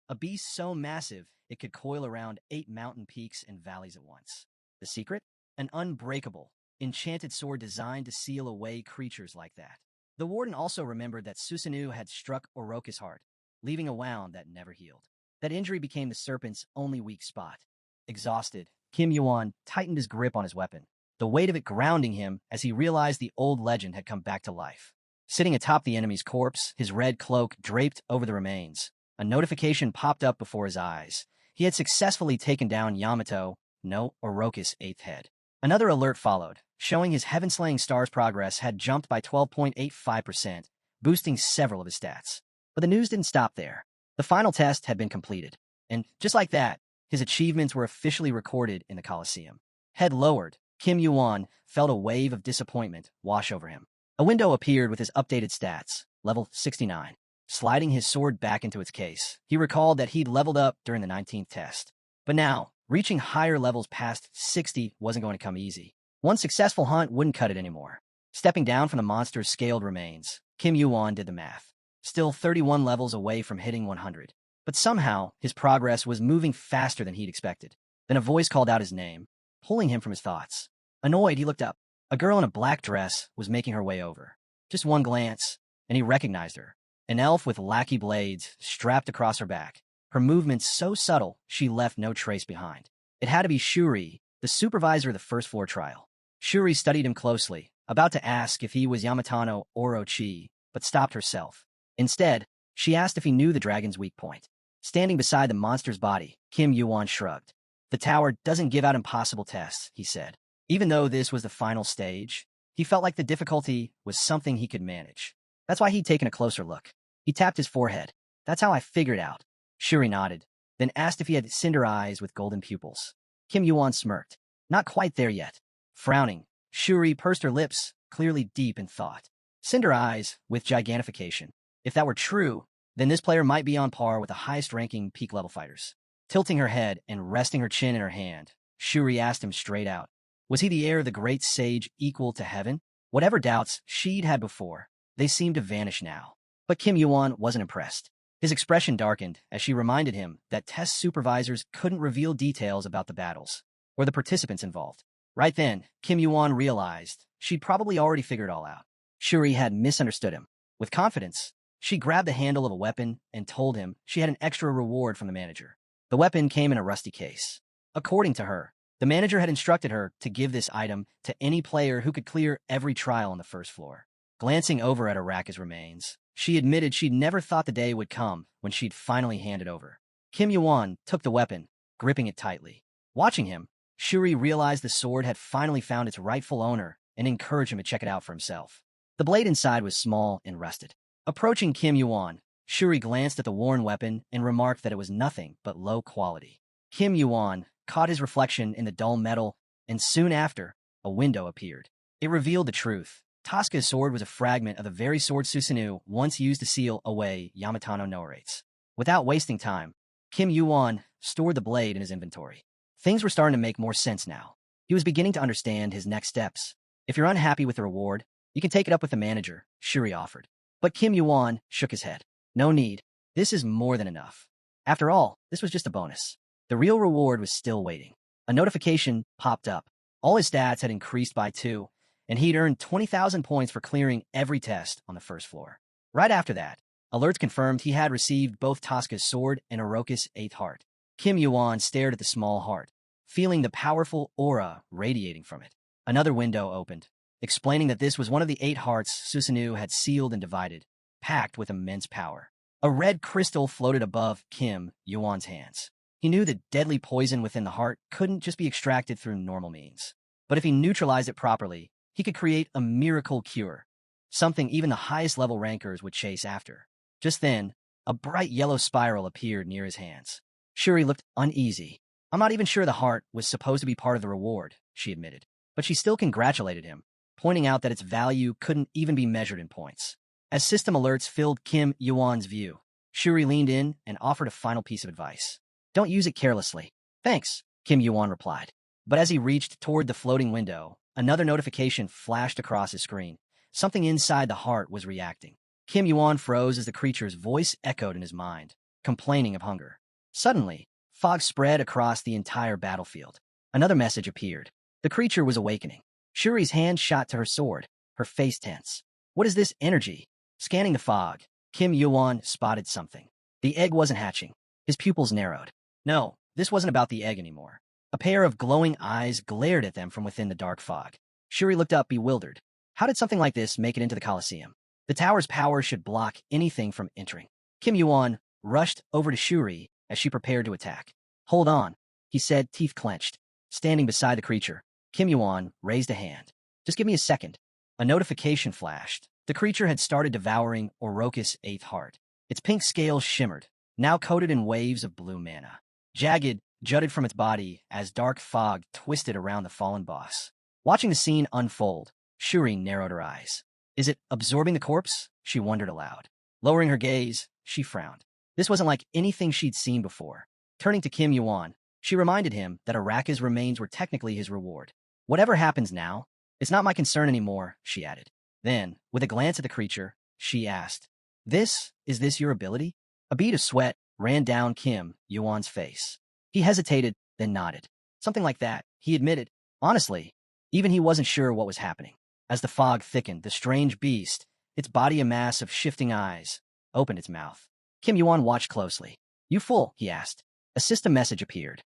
A beast so massive it could coil around 8 mountain peaks and valleys at once. The secret? An unbreakable, enchanted sword designed to seal away creatures like that. The warden also remembered that Susenu had struck Orochi's heart, leaving a wound that never healed. That injury became the serpent's only weak spot. Exhausted, Kim Yuan tightened his grip on his weapon, the weight of it grounding him as he realized the old legend had come back to life. Sitting atop the enemy's corpse, his red cloak draped over the remains, a notification popped up before his eyes. He had successfully taken down Yamato, no Orochi's 8th head. Another alert followed, showing his heaven-slaying star's progress had jumped by 12.85%, boosting several of his stats. But the news didn't stop there. The final test had been completed, and just like that, his achievements were officially recorded in the Colosseum. Head lowered, Kim Yuan felt a wave of disappointment wash over him. A window appeared with his updated stats, level 69. Sliding his sword back into its case, he recalled that he'd leveled up during the 19th test. But now, reaching higher levels past 60 wasn't going to come easy. One successful hunt wouldn't cut it anymore. Stepping down from the monster's scaled remains, Kim Yuan did the math. Still 31 levels away from hitting 100. But somehow, his progress was moving faster than he'd expected. Then a voice called out his name, pulling him from his thoughts. Annoyed, he looked up. A girl in a black dress was making her way over. Just one glance, and he recognized her. An elf with Lackey blades strapped across her back. Her movements so subtle, she left no trace behind. It had to be Shuri, the supervisor of the first floor trial. Shuri studied him closely, about to ask if he was Yamato Orochi, but stopped herself. Instead, she asked if he knew the dragon's weak point. Standing beside the monster's body, Kim Yuan shrugged. The tower doesn't give out impossible tests, he said. Even though this was the final stage, he felt like the difficulty was something he could manage. That's why he'd taken a closer look. He tapped his forehead. That's how I figured out. Shuri nodded, then asked if he had cinder eyes with golden pupils. Kim Yuan smirked. Not quite there yet. Frowning, Shuri pursed her lips, clearly deep in thought. Cinder eyes with gigantification. If that were true, then this player might be on par with the highest-ranking peak-level fighters. Tilting her head and resting her chin in her hand, Shuri asked him straight out. Was he the heir of the great sage equal to heaven? Whatever doubts she'd had before, they seemed to vanish now. But Kim Yuan wasn't impressed. His expression darkened as she reminded him that test supervisors couldn't reveal details about the battles or the participants involved. Right then, Kim Yuan realized she'd probably already figured it all out. Shuri had misunderstood him. With confidence, she grabbed the handle of a weapon and told him she had an extra reward from the manager. The weapon came in a rusty case. According to her, the manager had instructed her to give this item to any player who could clear every trial on the first floor. Glancing over at Araka's remains, she admitted she'd never thought the day would come when she'd finally hand it over. Kim Yuan took the weapon, gripping it tightly. Watching him, Shuri realized the sword had finally found its rightful owner and encouraged him to check it out for himself. The blade inside was small and rusted. Approaching Kim Yuan, Shuri glanced at the worn weapon and remarked that it was nothing but low quality. Kim Yuan caught his reflection in the dull metal, and soon after, a window appeared. It revealed the truth. Tosca's sword was a fragment of the very sword Susenu once used to seal away Yamatano Norates. Without wasting time, Kim Yuan stored the blade in his inventory. Things were starting to make more sense now. He was beginning to understand his next steps. If you're unhappy with the reward, you can take it up with the manager, Shuri offered. But Kim Yuan shook his head. No need. This is more than enough. After all, this was just a bonus. The real reward was still waiting. A notification popped up. All his stats had increased by 2, and he'd earned 20,000 points for clearing every test on the first floor. Right after that, alerts confirmed he had received both Tosca's sword and Orochi's 8th heart. Kim Yuan stared at the small heart, feeling the powerful aura radiating from it. Another window opened, explaining that this was one of the 8 hearts Susenu had sealed and divided, packed with immense power. A red crystal floated above Kim Yuan's hands. He knew the deadly poison within the heart couldn't just be extracted through normal means. But if he neutralized it properly, he could create a miracle cure, something even the highest level rankers would chase after. Just then, a bright yellow spiral appeared near his hands. Shuri looked uneasy. I'm not even sure the heart was supposed to be part of the reward, she admitted. But she still congratulated him, pointing out that its value couldn't even be measured in points. As system alerts filled Kim Yuan's view, Shuri leaned in and offered a final piece of advice. Don't use it carelessly. Thanks, Kim Yuan replied. But as he reached toward the floating window, another notification flashed across his screen. Something inside the heart was reacting. Kim Yuan froze as the creature's voice echoed in his mind, complaining of hunger. Suddenly, fog spread across the entire battlefield. Another message appeared. The creature was awakening. Shuri's hand shot to her sword, her face tense. What is this energy? Scanning the fog, Kim Yuan spotted something. The egg wasn't hatching. His pupils narrowed. No, this wasn't about the egg anymore. A pair of glowing eyes glared at them from within the dark fog. Shuri looked up, bewildered. How did something like this make it into the Colosseum? The tower's power should block anything from entering. Kim Yuan rushed over to Shuri as she prepared to attack. Hold on, he said, teeth clenched. Standing beside the creature, Kim Yuan raised a hand. Just give me a second. A notification flashed. The creature had started devouring Orochi's 8th heart. Its pink scales shimmered, now coated in waves of blue mana. Jagged, jutted from its body as dark fog twisted around the fallen boss. Watching the scene unfold, Shuri narrowed her eyes. Is it absorbing the corpse? She wondered aloud. Lowering her gaze, she frowned. This wasn't like anything she'd seen before. Turning to Kim Yuan, she reminded him that Araka's remains were technically his reward. Whatever happens now, it's not my concern anymore, she added. Then, with a glance at the creature, she asked, Is this your ability? A bead of sweat ran down Kim Yuan's face. He hesitated, then nodded. Something like that, he admitted. Honestly, even he wasn't sure what was happening. As the fog thickened, the strange beast, its body a mass of shifting eyes, opened its mouth. Kim Yuan watched closely. You full? He asked. A system message appeared.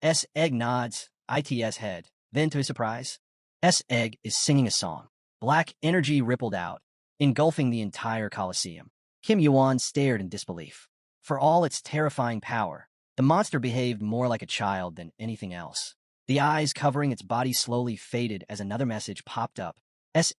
S-Egg nods, ITS head. Then, to his surprise, S-Egg is singing a song. Black energy rippled out, engulfing the entire Colosseum. Kim Yuan stared in disbelief. For all its terrifying power, the monster behaved more like a child than anything else. The eyes covering its body slowly faded as another message popped up.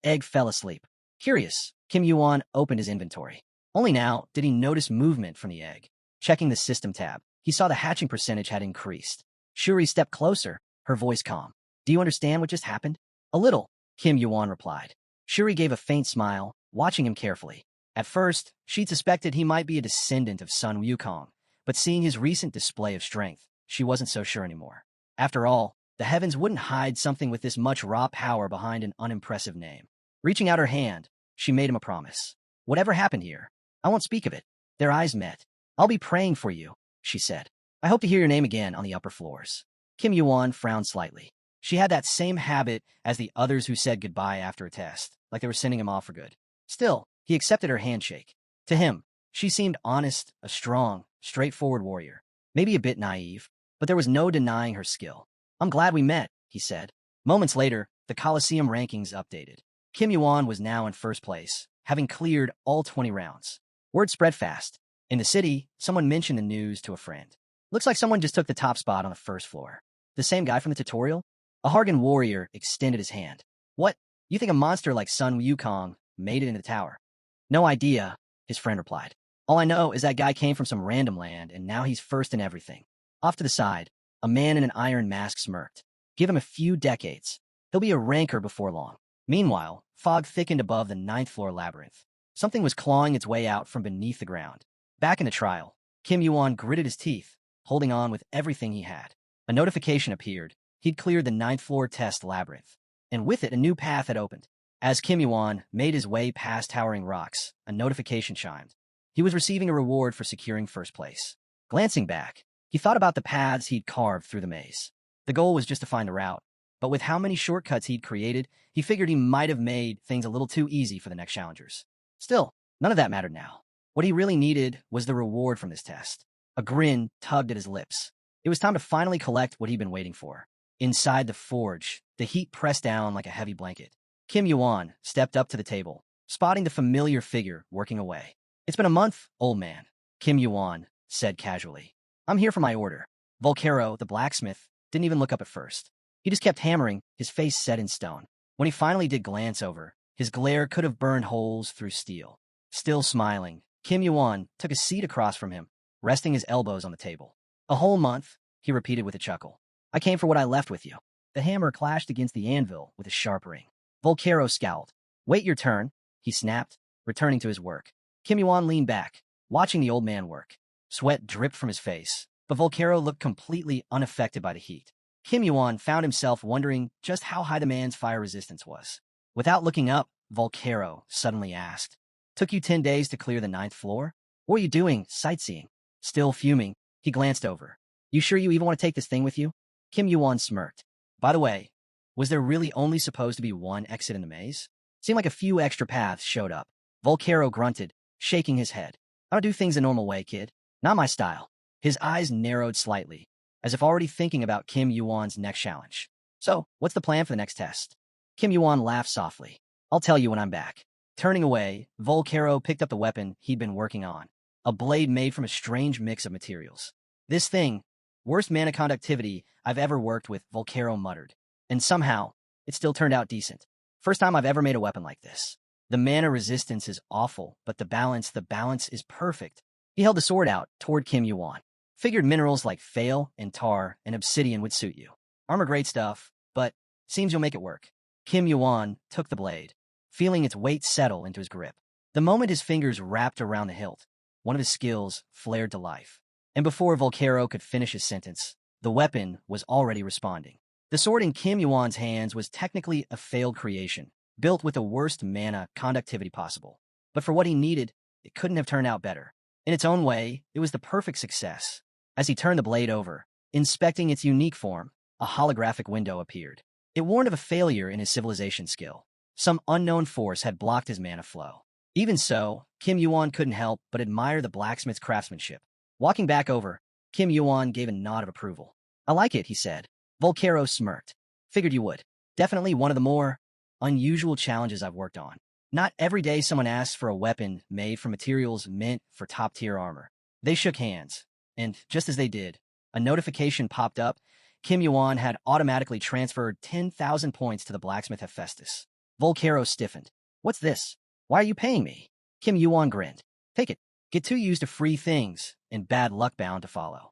Egg fell asleep. Curious, Kim Yuan opened his inventory. Only now did he notice movement from the egg. Checking the system tab, he saw the hatching percentage had increased. Shuri stepped closer, her voice calm. Do you understand what just happened? A little, Kim Yuan replied. Shuri gave a faint smile, watching him carefully. At first, she'd suspected he might be a descendant of Sun Wukong, but seeing his recent display of strength, she wasn't so sure anymore. After all, the heavens wouldn't hide something with this much raw power behind an unimpressive name. Reaching out her hand, she made him a promise. Whatever happened here, I won't speak of it. Their eyes met. I'll be praying for you, she said. I hope to hear your name again on the upper floors. Kim Yuan frowned slightly. She had that same habit as the others who said goodbye after a test, like they were sending him off for good. Still, he accepted her handshake. To him, she seemed honest, a strong, straightforward warrior. Maybe a bit naive, but there was no denying her skill. I'm glad we met, he said. Moments later, the Coliseum rankings updated. Kim Yuan was now in first place, having cleared all 20 rounds. Word spread fast. In the city, someone mentioned the news to a friend. Looks like someone just took the top spot on the first floor. The same guy from the tutorial? A Hargan warrior extended his hand. What? You think a monster like Sun Wukong made it in the tower? No idea, his friend replied. All I know is that guy came from some random land, and now he's first in everything. Off to the side, a man in an iron mask smirked. Give him a few decades. He'll be a ranker before long. Meanwhile, fog thickened above the 9th floor labyrinth. Something was clawing its way out from beneath the ground. Back in the trial, Kim Yuan gritted his teeth, holding on with everything he had. A notification appeared. He'd cleared the 9th floor test labyrinth, and with it a new path had opened. As Kim Yuan made his way past towering rocks, a notification chimed. He was receiving a reward for securing first place. Glancing back, he thought about the paths he'd carved through the maze. The goal was just to find a route, but with how many shortcuts he'd created, he figured he might have made things a little too easy for the next challengers. Still, none of that mattered now. What he really needed was the reward from this test. A grin tugged at his lips. It was time to finally collect what he'd been waiting for. Inside the forge, the heat pressed down like a heavy blanket. Kim Yuan stepped up to the table, spotting the familiar figure working away. It's been a month, old man, Kim Yuan said casually. I'm here for my order. Volcaro, the blacksmith, didn't even look up at first. He just kept hammering, his face set in stone. When he finally did glance over, his glare could have burned holes through steel. Still smiling, Kim Yuan took a seat across from him, resting his elbows on the table. A whole month, he repeated with a chuckle. I came for what I left with you. The hammer clashed against the anvil with a sharp ring. Volcaro scowled. Wait your turn, he snapped, returning to his work. Kim Yuan leaned back, watching the old man work. Sweat dripped from his face, but Volcaro looked completely unaffected by the heat. Kim Yuan found himself wondering just how high the man's fire resistance was. Without looking up, Volcaro suddenly asked, Took you 10 days to clear the 9th floor? What were you doing, sightseeing? Still fuming, he glanced over. You sure you even want to take this thing with you? Kim Yuan smirked. By the way, was there really only supposed to be one exit in the maze? Seemed like a few extra paths showed up. Volcaro grunted, shaking his head. I don't do things the normal way, kid. Not my style. His eyes narrowed slightly, as if already thinking about Kim Yuan's next challenge. So, what's the plan for the next test? Kim Yuan laughed softly. I'll tell you when I'm back. Turning away, Volcaro picked up the weapon he'd been working on, a blade made from a strange mix of materials. This thing, worst mana conductivity I've ever worked with, Volcaro muttered. And somehow, it still turned out decent. First time I've ever made a weapon like this. The mana resistance is awful, but the balance is perfect. He held the sword out toward Kim Yuan. Figured minerals like fail and tar and obsidian would suit you. Armor great stuff, but seems you'll make it work. Kim Yuan took the blade, feeling its weight settle into his grip. The moment his fingers wrapped around the hilt, one of his skills flared to life. And before Volcaro could finish his sentence, the weapon was already responding. The sword in Kim Yuan's hands was technically a failed creation, built with the worst mana conductivity possible. But for what he needed, it couldn't have turned out better. In its own way, it was the perfect success. As he turned the blade over, inspecting its unique form, a holographic window appeared. It warned of a failure in his civilization skill. Some unknown force had blocked his mana flow. Even so, Kim Yuan couldn't help but admire the blacksmith's craftsmanship. Walking back over, Kim Yuan gave a nod of approval. I like it, he said. Volcaro smirked. Figured you would. Definitely one of the more unusual challenges I've worked on. Not every day someone asks for a weapon made from materials meant for top-tier armor. They shook hands, and just as they did, a notification popped up Kim Yuan had automatically transferred 10,000 points to the blacksmith Hephaestus. Volcaro stiffened. What's this? Why are you paying me? Kim Yuan grinned. Take it. Get too used to free things, and bad luck bound to follow.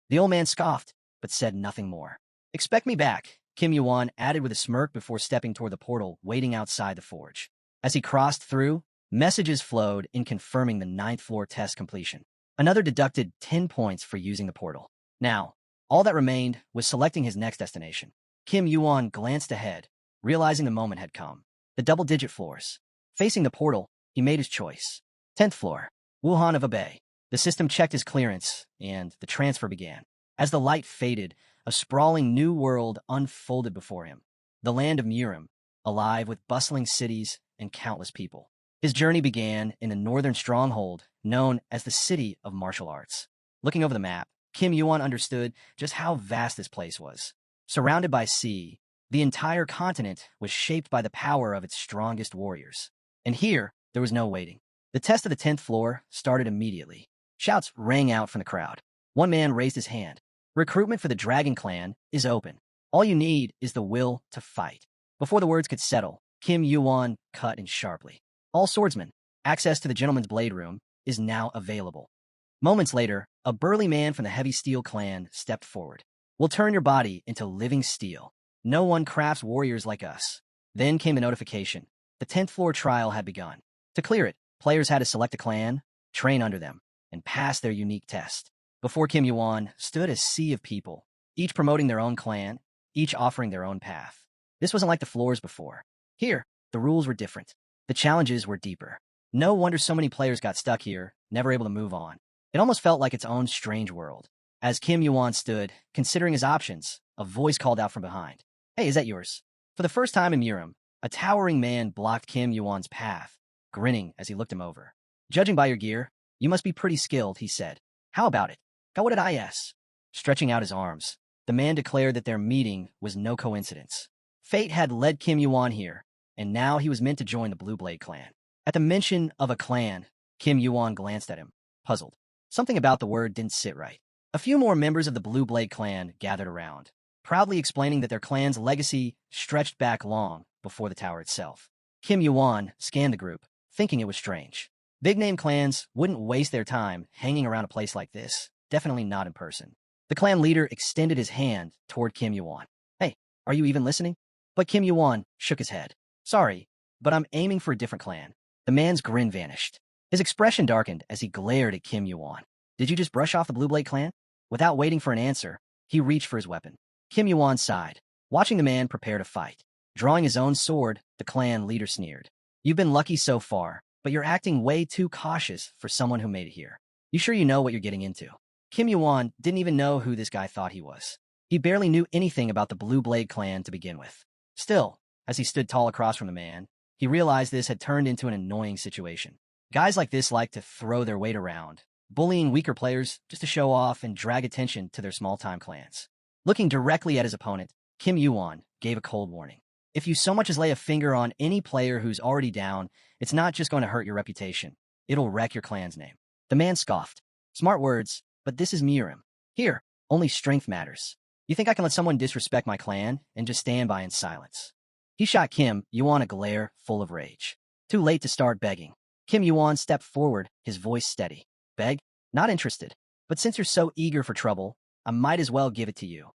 The old man scoffed, but said nothing more. Expect me back, Kim Yuan added with a smirk before stepping toward the portal waiting outside the forge. As he crossed through, messages flowed in confirming the 9th floor test completion. Another deducted 10 points for using the portal. Now, all that remained was selecting his next destination. Kim Yuan glanced ahead, realizing the moment had come. The double-digit floors. Facing the portal, he made his choice. 10th floor, Wuhan of Abei. The system checked his clearance, and the transfer began. As the light faded, a sprawling new world unfolded before him. The land of Murim, alive with bustling cities and countless people. His journey began in a northern stronghold known as the City of Martial Arts. Looking over the map, Kim Yuan understood just how vast this place was. Surrounded by sea, the entire continent was shaped by the power of its strongest warriors. And here, there was no waiting. The test of the 10th floor started immediately. Shouts rang out from the crowd. One man raised his hand. Recruitment for the Dragon Clan is open. All you need is the will to fight. Before the words could settle, Kim Yuan cut in sharply. All swordsmen, access to the Gentleman's Blade Room is now available. Moments later, a burly man from the Heavy Steel clan stepped forward. We'll turn your body into living steel. No one crafts warriors like us. Then came the notification. The 10th floor trial had begun. To clear it, players had to select a clan, train under them, and pass their unique test. Before Kim Yuan stood a sea of people, each promoting their own clan, each offering their own path. This wasn't like the floors before. Here, the rules were different. The challenges were deeper. No wonder so many players got stuck here, never able to move on. It almost felt like its own strange world. As Kim Yuan stood, considering his options, a voice called out from behind. Hey, is that yours? For the first time in Murim, a towering man blocked Kim Yuan's path, grinning as he looked him over. Judging by your gear, you must be pretty skilled, he said. How about it? Go what did I ask? Stretching out his arms, the man declared that their meeting was no coincidence. Fate had led Kim Yuan here, and now he was meant to join the Blue Blade clan. At the mention of a clan, Kim Yuan glanced at him, puzzled. Something about the word didn't sit right. A few more members of the Blue Blade clan gathered around, proudly explaining that their clan's legacy stretched back long before the tower itself. Kim Yuan scanned the group, thinking it was strange. Big-name clans wouldn't waste their time hanging around a place like this, definitely not in person. The clan leader extended his hand toward Kim Yuan. Hey, are you even listening? But Kim Yuan shook his head. Sorry, but I'm aiming for a different clan. The man's grin vanished. His expression darkened as he glared at Kim Yuan. Did you just brush off the Blue Blade clan? Without waiting for an answer, he reached for his weapon. Kim Yuan sighed, watching the man prepare to fight. Drawing his own sword, the clan leader sneered. You've been lucky so far, but you're acting way too cautious for someone who made it here. You sure you know what you're getting into? Kim Yuan didn't even know who this guy thought he was. He barely knew anything about the Blue Blade clan to begin with. Still, as he stood tall across from the man, he realized this had turned into an annoying situation. Guys like this like to throw their weight around, bullying weaker players just to show off and drag attention to their small-time clans. Looking directly at his opponent, Kim Yuan gave a cold warning. If you so much as lay a finger on any player who's already down, it's not just going to hurt your reputation. It'll wreck your clan's name. The man scoffed. Smart words, but this is Murim. Here, only strength matters. You think I can let someone disrespect my clan and just stand by in silence? He shot Kim Yuan a glare full of rage. Too late to start begging. Kim Yuan stepped forward, his voice steady. Beg? Not interested. But since you're so eager for trouble, I might as well give it to you.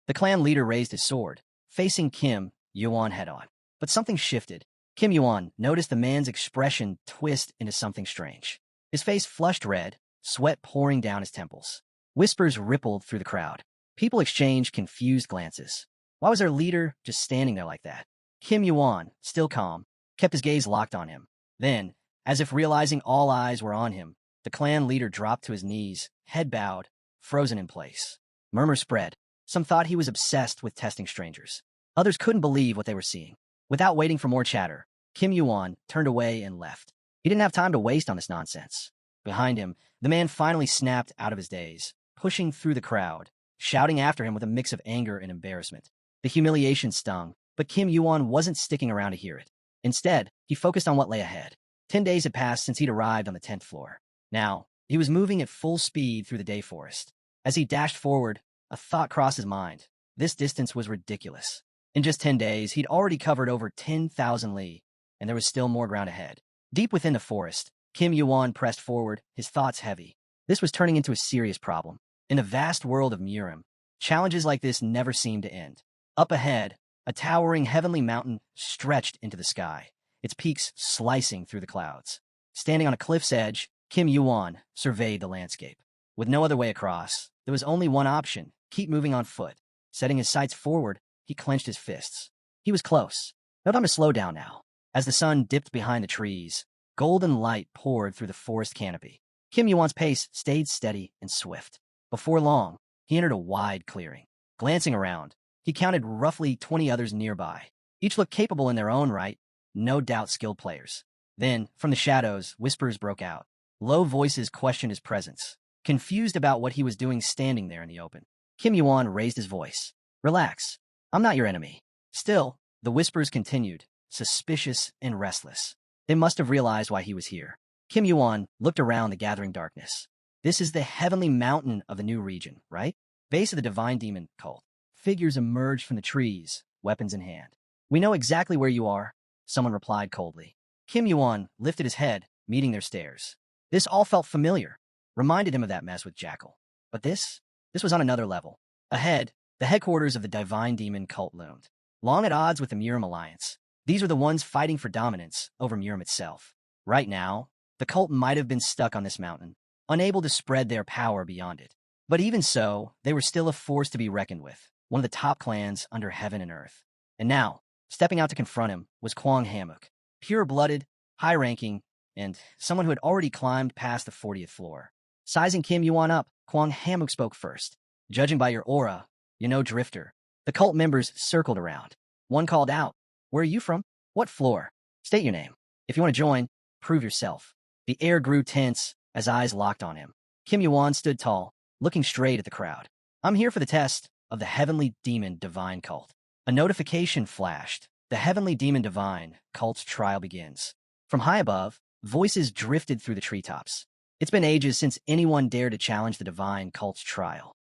The clan leader raised his sword, facing Kim Yuan head-on. But something shifted. Kim Yuan noticed the man's expression twist into something strange. His face flushed red, sweat pouring down his temples. Whispers rippled through the crowd. People exchanged confused glances. Why was their leader just standing there like that? Kim Yuan, still calm, kept his gaze locked on him. Then, as if realizing all eyes were on him, the clan leader dropped to his knees, head bowed, frozen in place. Murmurs spread. Some thought he was obsessed with testing strangers. Others couldn't believe what they were seeing. Without waiting for more chatter, Kim Yuan turned away and left. He didn't have time to waste on this nonsense. Behind him, the man finally snapped out of his daze, pushing through the crowd, shouting after him with a mix of anger and embarrassment. The humiliation stung, but Kim Yuan wasn't sticking around to hear it. Instead, he focused on what lay ahead. 10 days had passed since he'd arrived on the 10th floor. Now, he was moving at full speed through the day forest. As he dashed forward, a thought crossed his mind. This distance was ridiculous. In just 10 days, he'd already covered over 10,000 li, and there was still more ground ahead. Deep within the forest, Kim Yuan pressed forward, his thoughts heavy. This was turning into a serious problem. In the vast world of Murim, challenges like this never seemed to end. Up ahead, a towering heavenly mountain stretched into the sky, its peaks slicing through the clouds. Standing on a cliff's edge, Kim Yuan surveyed the landscape. With no other way across, there was only one option: keep moving on foot. Setting his sights forward, he clenched his fists. He was close. No time to slow down now. As the sun dipped behind the trees, golden light poured through the forest canopy. Kim Yuan's pace stayed steady and swift. Before long, he entered a wide clearing. Glancing around, he counted roughly 20 others nearby. Each looked capable in their own right, no doubt skilled players. Then, from the shadows, whispers broke out. Low voices questioned his presence, confused about what he was doing standing there in the open. Kim Yuan raised his voice. Relax. I'm not your enemy. Still, the whispers continued, suspicious and restless. They must have realized why he was here. Kim Yuan looked around the gathering darkness. This is the heavenly mountain of the new region, right? Base of the divine demon cult. Figures emerged from the trees, weapons in hand. We know exactly where you are, someone replied coldly. Kim Yuan lifted his head, meeting their stares. This all felt familiar, reminded him of that mess with Jackal. But this was on another level. Ahead, the headquarters of the divine demon cult loomed. Long at odds with the Murim alliance, these were the ones fighting for dominance over Murim itself. Right now, the cult might have been stuck on this mountain, unable to spread their power beyond it. But even so, they were still a force to be reckoned with, one of the top clans under heaven and earth. And now, stepping out to confront him was Kwang Hamuk, pure-blooded, high-ranking, and someone who had already climbed past the 40th floor. Sizing Kim Yuan up, Kwang Hamuk spoke first. Judging by your aura, you're no drifter. The cult members circled around. One called out, "Where are you from? What floor? State your name. If you want to join, prove yourself." The air grew tense as eyes locked on him. Kim Yuan stood tall, looking straight at the crowd. "I'm here for the test of the Heavenly Demon Divine Cult." A notification flashed. The Heavenly Demon Divine Cult's trial begins. From high above, voices drifted through the treetops. It's been ages since anyone dared to challenge the Divine Cult's trial.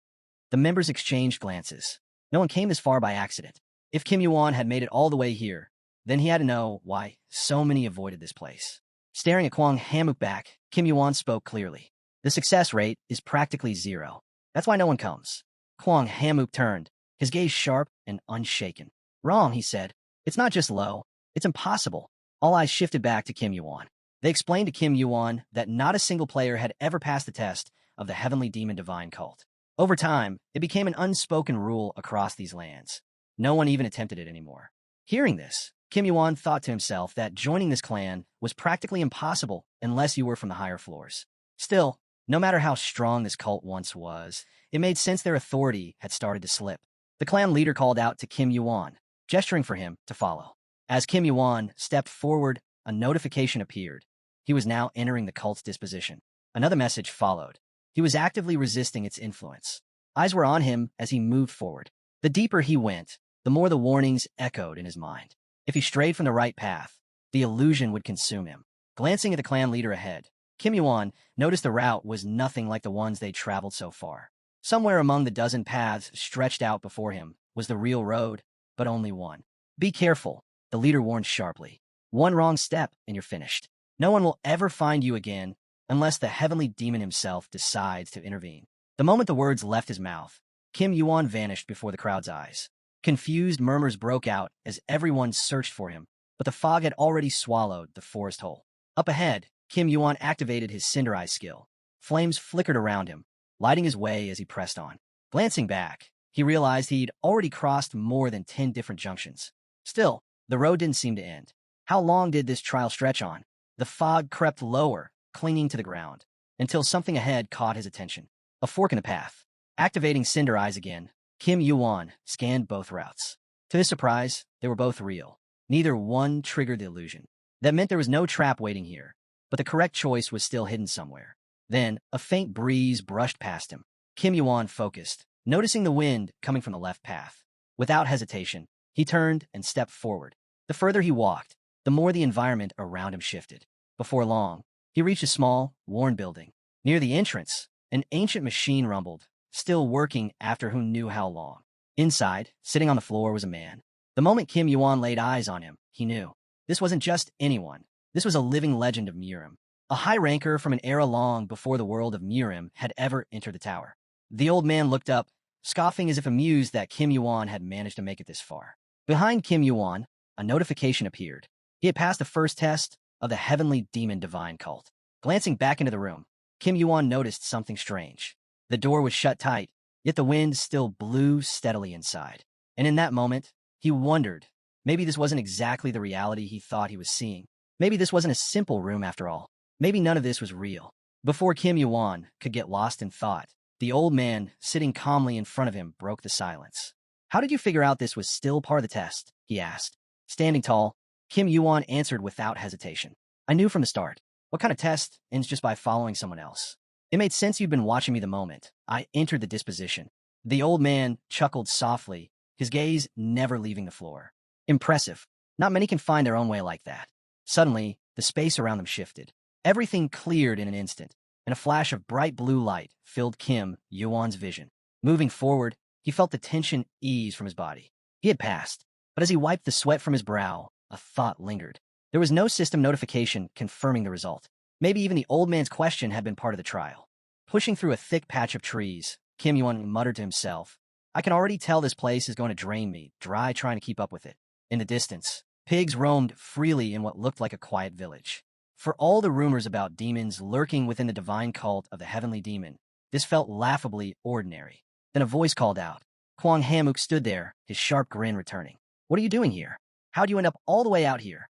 The members exchanged glances. No one came this far by accident. If Kim Yuan had made it all the way here, then he had to know why so many avoided this place. Staring at Kwang Hamuk back, Kim Yuan spoke clearly. The success rate is practically zero. That's why no one comes. Kwang Hamuk turned, his gaze sharp and unshaken. "Wrong," he said. "It's not just low. It's impossible." All eyes shifted back to Kim Yuan. They explained to Kim Yuan that not a single player had ever passed the test of the Heavenly Demon Divine Cult. Over time, it became an unspoken rule across these lands. No one even attempted it anymore. Hearing this, Kim Yuan thought to himself that joining this clan was practically impossible unless you were from the higher floors. Still, no matter how strong this cult once was, it made sense their authority had started to slip. The clan leader called out to Kim Yuan, gesturing for him to follow. As Kim Yuan stepped forward, a notification appeared. He was now entering the cult's disposition. Another message followed. He was actively resisting its influence. Eyes were on him as he moved forward. The deeper he went, the more the warnings echoed in his mind. If he strayed from the right path, the illusion would consume him. Glancing at the clan leader ahead, Kim Yuan noticed the route was nothing like the ones they'd traveled so far. Somewhere among the dozen paths stretched out before him was the real road, but only one. "Be careful," the leader warned sharply. "One wrong step and you're finished. No one will ever find you again unless the heavenly demon himself decides to intervene." The moment the words left his mouth, Kim Yuan vanished before the crowd's eyes. Confused murmurs broke out as everyone searched for him, but the fog had already swallowed the forest whole. Up ahead, Kim Yuan activated his Cinder Eye skill. Flames flickered around him, lighting his way as he pressed on. Glancing back, he realized he'd already crossed more than 10 different junctions. Still, the road didn't seem to end. How long did this trial stretch on? The fog crept lower, clinging to the ground, until something ahead caught his attention. A fork in the path. Activating Cinder Eyes again, Kim Yuan scanned both routes. To his surprise, they were both real. Neither one triggered the illusion. That meant there was no trap waiting here, but the correct choice was still hidden somewhere. Then, a faint breeze brushed past him. Kim Yuan focused, noticing the wind coming from the left path. Without hesitation, he turned and stepped forward. The further he walked, the more the environment around him shifted. Before long, he reached a small, worn building. Near the entrance, an ancient machine rumbled, still working after who knew how long. Inside, sitting on the floor, was a man. The moment Kim Yuan laid eyes on him, he knew. This wasn't just anyone. This was a living legend of Mirim, a high ranker from an era long before the world of Mirim had ever entered the tower. The old man looked up, scoffing as if amused that Kim Yuan had managed to make it this far. Behind Kim Yuan, a notification appeared. He had passed the first test of the heavenly demon divine cult. Glancing back into the room, Kim Yuan noticed something strange. The door was shut tight, yet the wind still blew steadily inside. And in that moment, he wondered, maybe this wasn't exactly the reality he thought he was seeing. Maybe this wasn't a simple room after all. Maybe none of this was real. Before Kim Yuan could get lost in thought, the old man, sitting calmly in front of him, broke the silence. "How did you figure out this was still part of the test?" he asked. Standing tall, Kim Yuan answered without hesitation. "I knew from the start. What kind of test ends just by following someone else? It made sense you'd been watching me the moment I entered the disposition." The old man chuckled softly, his gaze never leaving the floor. Impressive. Not many can find their own way like that. Suddenly, the space around them shifted. Everything cleared in an instant, and a flash of bright blue light filled Kim Yuan's vision. Moving forward, he felt the tension ease from his body. He had passed, but as he wiped the sweat from his brow, a thought lingered. There was no system notification confirming the result. Maybe even the old man's question had been part of the trial. Pushing through a thick patch of trees, Kim Yuan muttered to himself, "I can already tell this place is going to drain me dry trying to keep up with it." In the distance, pigs roamed freely in what looked like a quiet village. For all the rumors about demons lurking within the divine cult of the heavenly demon, this felt laughably ordinary. Then a voice called out. Kwang Hamuk stood there, his sharp grin returning. "What are you doing here? How'd you end up all the way out here?"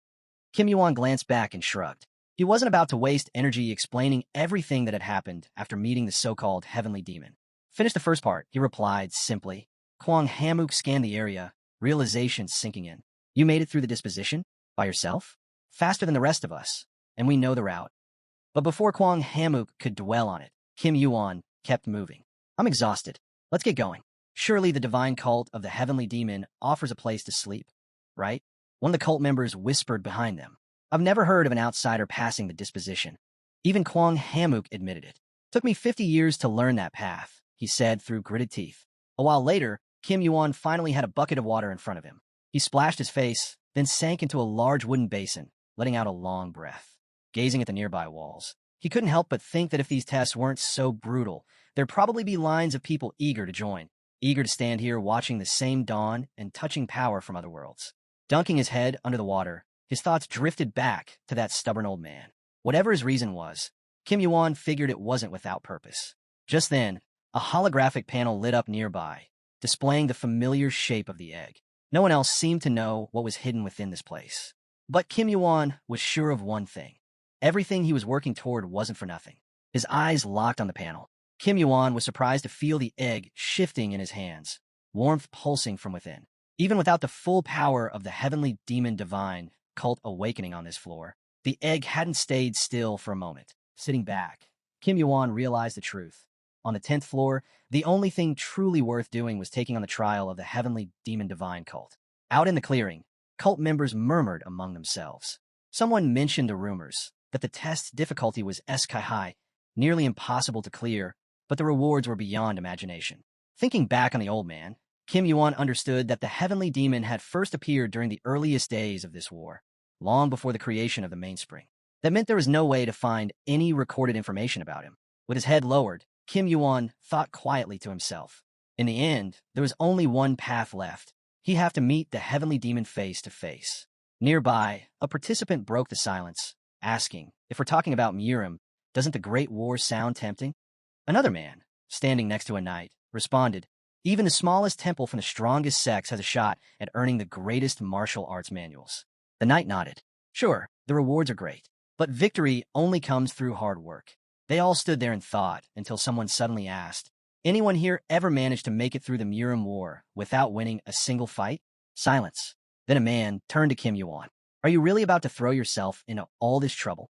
Kim Yuan glanced back and shrugged. He wasn't about to waste energy explaining everything that had happened after meeting the so-called heavenly demon. "Finish the first part," he replied simply. Kwang Hamuk scanned the area, realization sinking in. "You made it through the disposition? By yourself? Faster than the rest of us. And we know the route." But before Kwang Hamuk could dwell on it, Kim Yuan kept moving. "I'm exhausted. Let's get going. Surely the divine cult of the heavenly demon offers a place to sleep, right?" One of the cult members whispered behind them. "I've never heard of an outsider passing the disposition." Even Kwang Hamuk admitted it. "Took me 50 years to learn that path," he said through gritted teeth. A while later, Kim Yuan finally had a bucket of water in front of him. He splashed his face, then sank into a large wooden basin, letting out a long breath. Gazing at the nearby walls, he couldn't help but think that if these tests weren't so brutal, there'd probably be lines of people eager to join, eager to stand here watching the same dawn and touching power from other worlds. Dunking his head under the water, his thoughts drifted back to that stubborn old man. Whatever his reason was, Kim Yuan figured it wasn't without purpose. Just then, a holographic panel lit up nearby, displaying the familiar shape of the egg. No one else seemed to know what was hidden within this place. But Kim Yuan was sure of one thing. Everything he was working toward wasn't for nothing. His eyes locked on the panel. Kim Yuan was surprised to feel the egg shifting in his hands, warmth pulsing from within. Even without the full power of the heavenly demon divine cult awakening on this floor, the egg hadn't stayed still for a moment. Sitting back, Kim Yuan realized the truth. On the 10th floor, the only thing truly worth doing was taking on the trial of the heavenly demon divine cult. Out in the clearing, cult members murmured among themselves. Someone mentioned the rumors that the test's difficulty was sky high, nearly impossible to clear, but the rewards were beyond imagination. Thinking back on the old man, Kim Yuan understood that the heavenly demon had first appeared during the earliest days of this war, long before the creation of the mainspring. That meant there was no way to find any recorded information about him. With his head lowered, Kim Yuan thought quietly to himself. In the end, there was only one path left. He'd have to meet the heavenly demon face to face. Nearby, a participant broke the silence, asking, "If we're talking about Mirim, doesn't the Great War sound tempting?" Another man, standing next to a knight, responded, "Even the smallest temple from the strongest sex has a shot at earning the greatest martial arts manuals." The knight nodded. "Sure, the rewards are great, but victory only comes through hard work." They all stood there in thought until someone suddenly asked, "Anyone here ever managed to make it through the Mirim War without winning a single fight?" Silence. Then a man turned to Kim Yuan. "Are you really about to throw yourself into all this trouble?"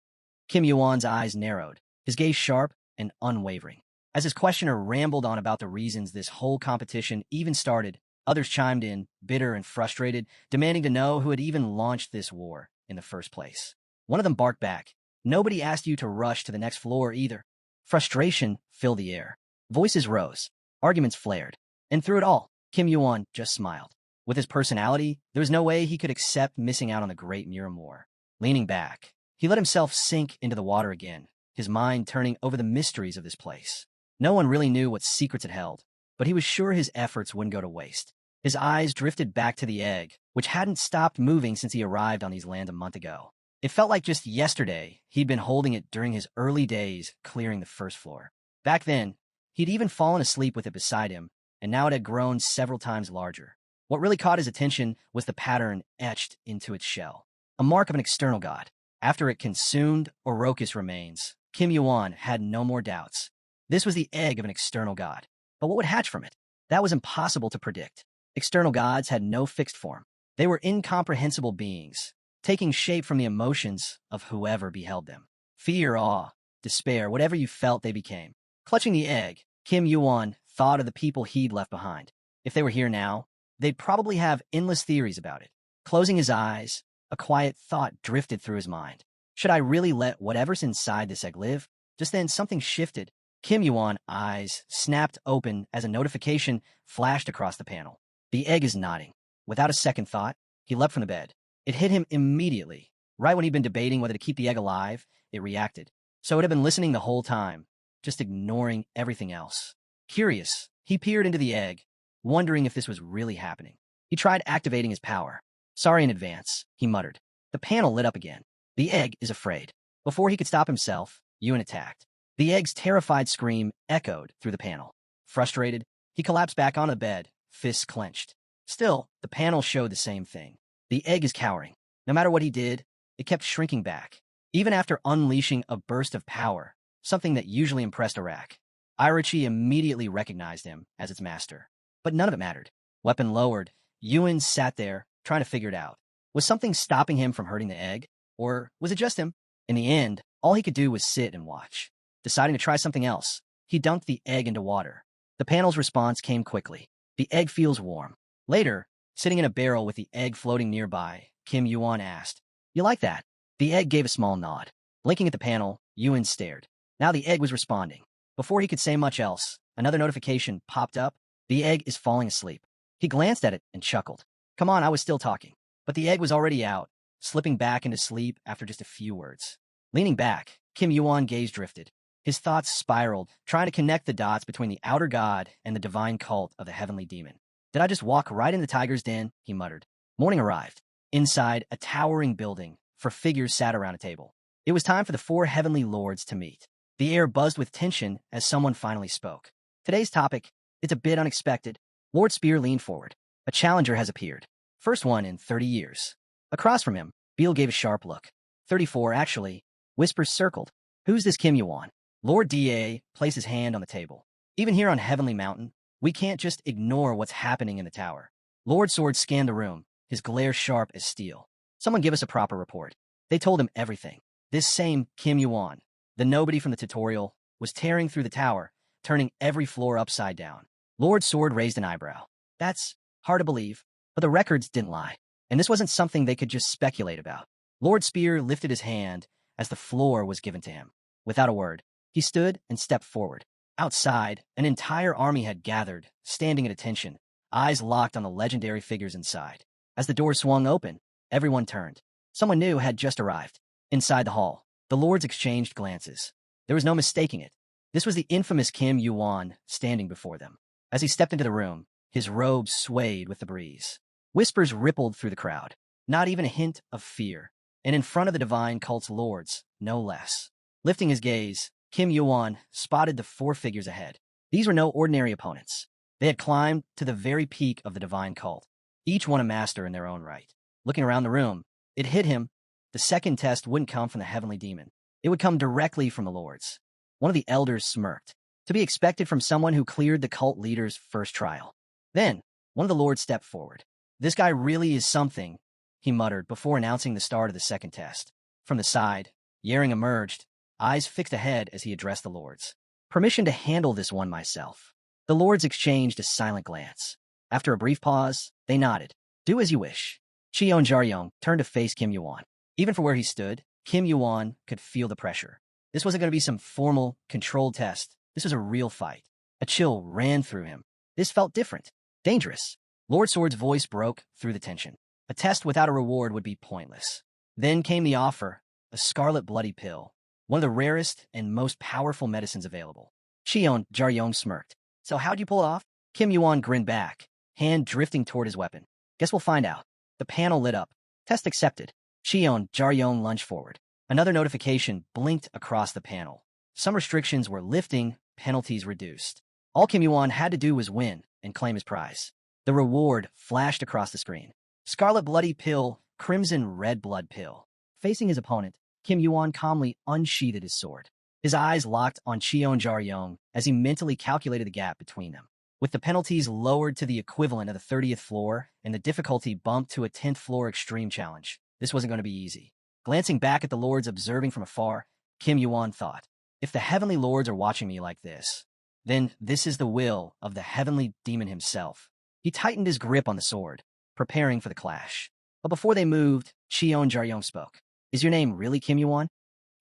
Kim Yuan's eyes narrowed, his gaze sharp and unwavering. As his questioner rambled on about the reasons this whole competition even started, others chimed in, bitter and frustrated, demanding to know who had even launched this war in the first place. One of them barked back, "Nobody asked you to rush to the next floor either." Frustration filled the air. Voices rose, arguments flared, and through it all, Kim Yuan just smiled. With his personality, there was no way he could accept missing out on the great mirror more. Leaning back, he let himself sink into the water again, his mind turning over the mysteries of this place. No one really knew what secrets it held, but he was sure his efforts wouldn't go to waste. His eyes drifted back to the egg, which hadn't stopped moving since he arrived on these lands a month ago. It felt like just yesterday he'd been holding it during his early days clearing the first floor. Back then, he'd even fallen asleep with it beside him, and now it had grown several times larger. What really caught his attention was the pattern etched into its shell, a mark of an external god. After it consumed Orokus remains, Kim Yuan had no more doubts. This was the egg of an external god. But what would hatch from it? That was impossible to predict. External gods had no fixed form. They were incomprehensible beings, taking shape from the emotions of whoever beheld them. Fear, awe, despair, whatever you felt they became. Clutching the egg, Kim Yuan thought of the people he'd left behind. If they were here now, they'd probably have endless theories about it. Closing his eyes, a quiet thought drifted through his mind. Should I really let whatever's inside this egg live? Just then, something shifted. Kim Yuan's eyes snapped open as a notification flashed across the panel. The egg is nodding. Without a second thought, he leapt from the bed. It hit him immediately. Right when he'd been debating whether to keep the egg alive, it reacted. So it had been listening the whole time, just ignoring everything else. Curious, he peered into the egg, wondering if this was really happening. He tried activating his power. Sorry in advance, he muttered. The panel lit up again. The egg is afraid. Before he could stop himself, Yuan attacked. The egg's terrified scream echoed through the panel. Frustrated, he collapsed back onto the bed, fists clenched. Still, the panel showed the same thing. The egg is cowering. No matter what he did, it kept shrinking back. Even after unleashing a burst of power, something that usually impressed Iraq, Irachi immediately recognized him as its master. But none of it mattered. Weapon lowered, Yuan sat there, trying to figure it out. Was something stopping him from hurting the egg? Or was it just him? In the end, all he could do was sit and watch. Deciding to try something else, he dunked the egg into water. The panel's response came quickly. The egg feels warm. Later, sitting in a barrel with the egg floating nearby, Kim Yuan asked, "You like that?" The egg gave a small nod. Blinking at the panel, Yuan stared. Now the egg was responding. Before he could say much else, another notification popped up. The egg is falling asleep. He glanced at it and chuckled. Come on, I was still talking. But the egg was already out, slipping back into sleep after just a few words. Leaning back, Kim Yuan's gaze drifted. His thoughts spiraled, trying to connect the dots between the outer god and the divine cult of the heavenly demon. Did I just walk right into the tiger's den? He muttered. Morning arrived. Inside a towering building, 4 figures sat around a table. It was time for the 4 heavenly lords to meet. The air buzzed with tension as someone finally spoke. Today's topic, it's a bit unexpected. Lord Spear leaned forward. A challenger has appeared. First one in 30 years. Across from him, Beale gave a sharp look. 34, actually. Whispers circled. Who's this Kim Yuan? Lord Da placed his hand on the table. Even here on Heavenly Mountain, we can't just ignore what's happening in the tower. Lord Sword scanned the room, his glare sharp as steel. Someone give us a proper report. They told him everything. This same Kim Yuan, the nobody from the tutorial, was tearing through the tower, turning every floor upside down. Lord Sword raised an eyebrow. That's hard to believe, but the records didn't lie. And this wasn't something they could just speculate about. Lord Spear lifted his hand as the floor was given to him. Without a word, he stood and stepped forward. Outside, an entire army had gathered, standing at attention, eyes locked on the legendary figures inside. As the door swung open, everyone turned. Someone new had just arrived. Inside the hall, the lords exchanged glances. There was no mistaking it. This was the infamous Kim Yuan standing before them. As he stepped into the room, his robes swayed with the breeze. Whispers rippled through the crowd. Not even a hint of fear. And in front of the divine cult's lords, no less. Lifting his gaze, Kim Yuan spotted the 4 figures ahead. These were no ordinary opponents. They had climbed to the very peak of the divine cult, each one a master in their own right. Looking around the room, it hit him. The second test wouldn't come from the heavenly demon. It would come directly from the lords. One of the elders smirked. To be expected from someone who cleared the cult leader's first trial. Then, one of the lords stepped forward. This guy really is something, he muttered before announcing the start of the second test. From the side, Yering emerged, eyes fixed ahead as he addressed the lords. Permission to handle this one myself. The lords exchanged a silent glance. After a brief pause, they nodded. Do as you wish. Cheon Jaryong turned to face Kim Yuan. Even from where he stood, Kim Yuan could feel the pressure. This wasn't going to be some formal, controlled test. This was a real fight. A chill ran through him. This felt different. Dangerous. Lord Sword's voice broke through the tension. A test without a reward would be pointless. Then came the offer, a scarlet bloody pill, one of the rarest and most powerful medicines available. Cheon Jaryong smirked. So how'd you pull it off? Kim Yuan grinned back, hand drifting toward his weapon. Guess we'll find out. The panel lit up. Test accepted. Cheon Jaryong lunged forward. Another notification blinked across the panel. Some restrictions were lifting, penalties reduced. All Kim Yuan had to do was win and claim his prize. The reward flashed across the screen. Scarlet bloody pill, crimson red blood pill. Facing his opponent, Kim Yuan calmly unsheathed his sword. His eyes locked on Cheon Jaryong as he mentally calculated the gap between them. With the penalties lowered to the equivalent of the 30th floor and the difficulty bumped to a 10th floor extreme challenge, this wasn't going to be easy. Glancing back at the lords observing from afar, Kim Yuan thought, if the heavenly lords are watching me like this, then this is the will of the heavenly demon himself. He tightened his grip on the sword, preparing for the clash. But before they moved, Cheon Jaryong spoke. Is your name really Kim Yuan?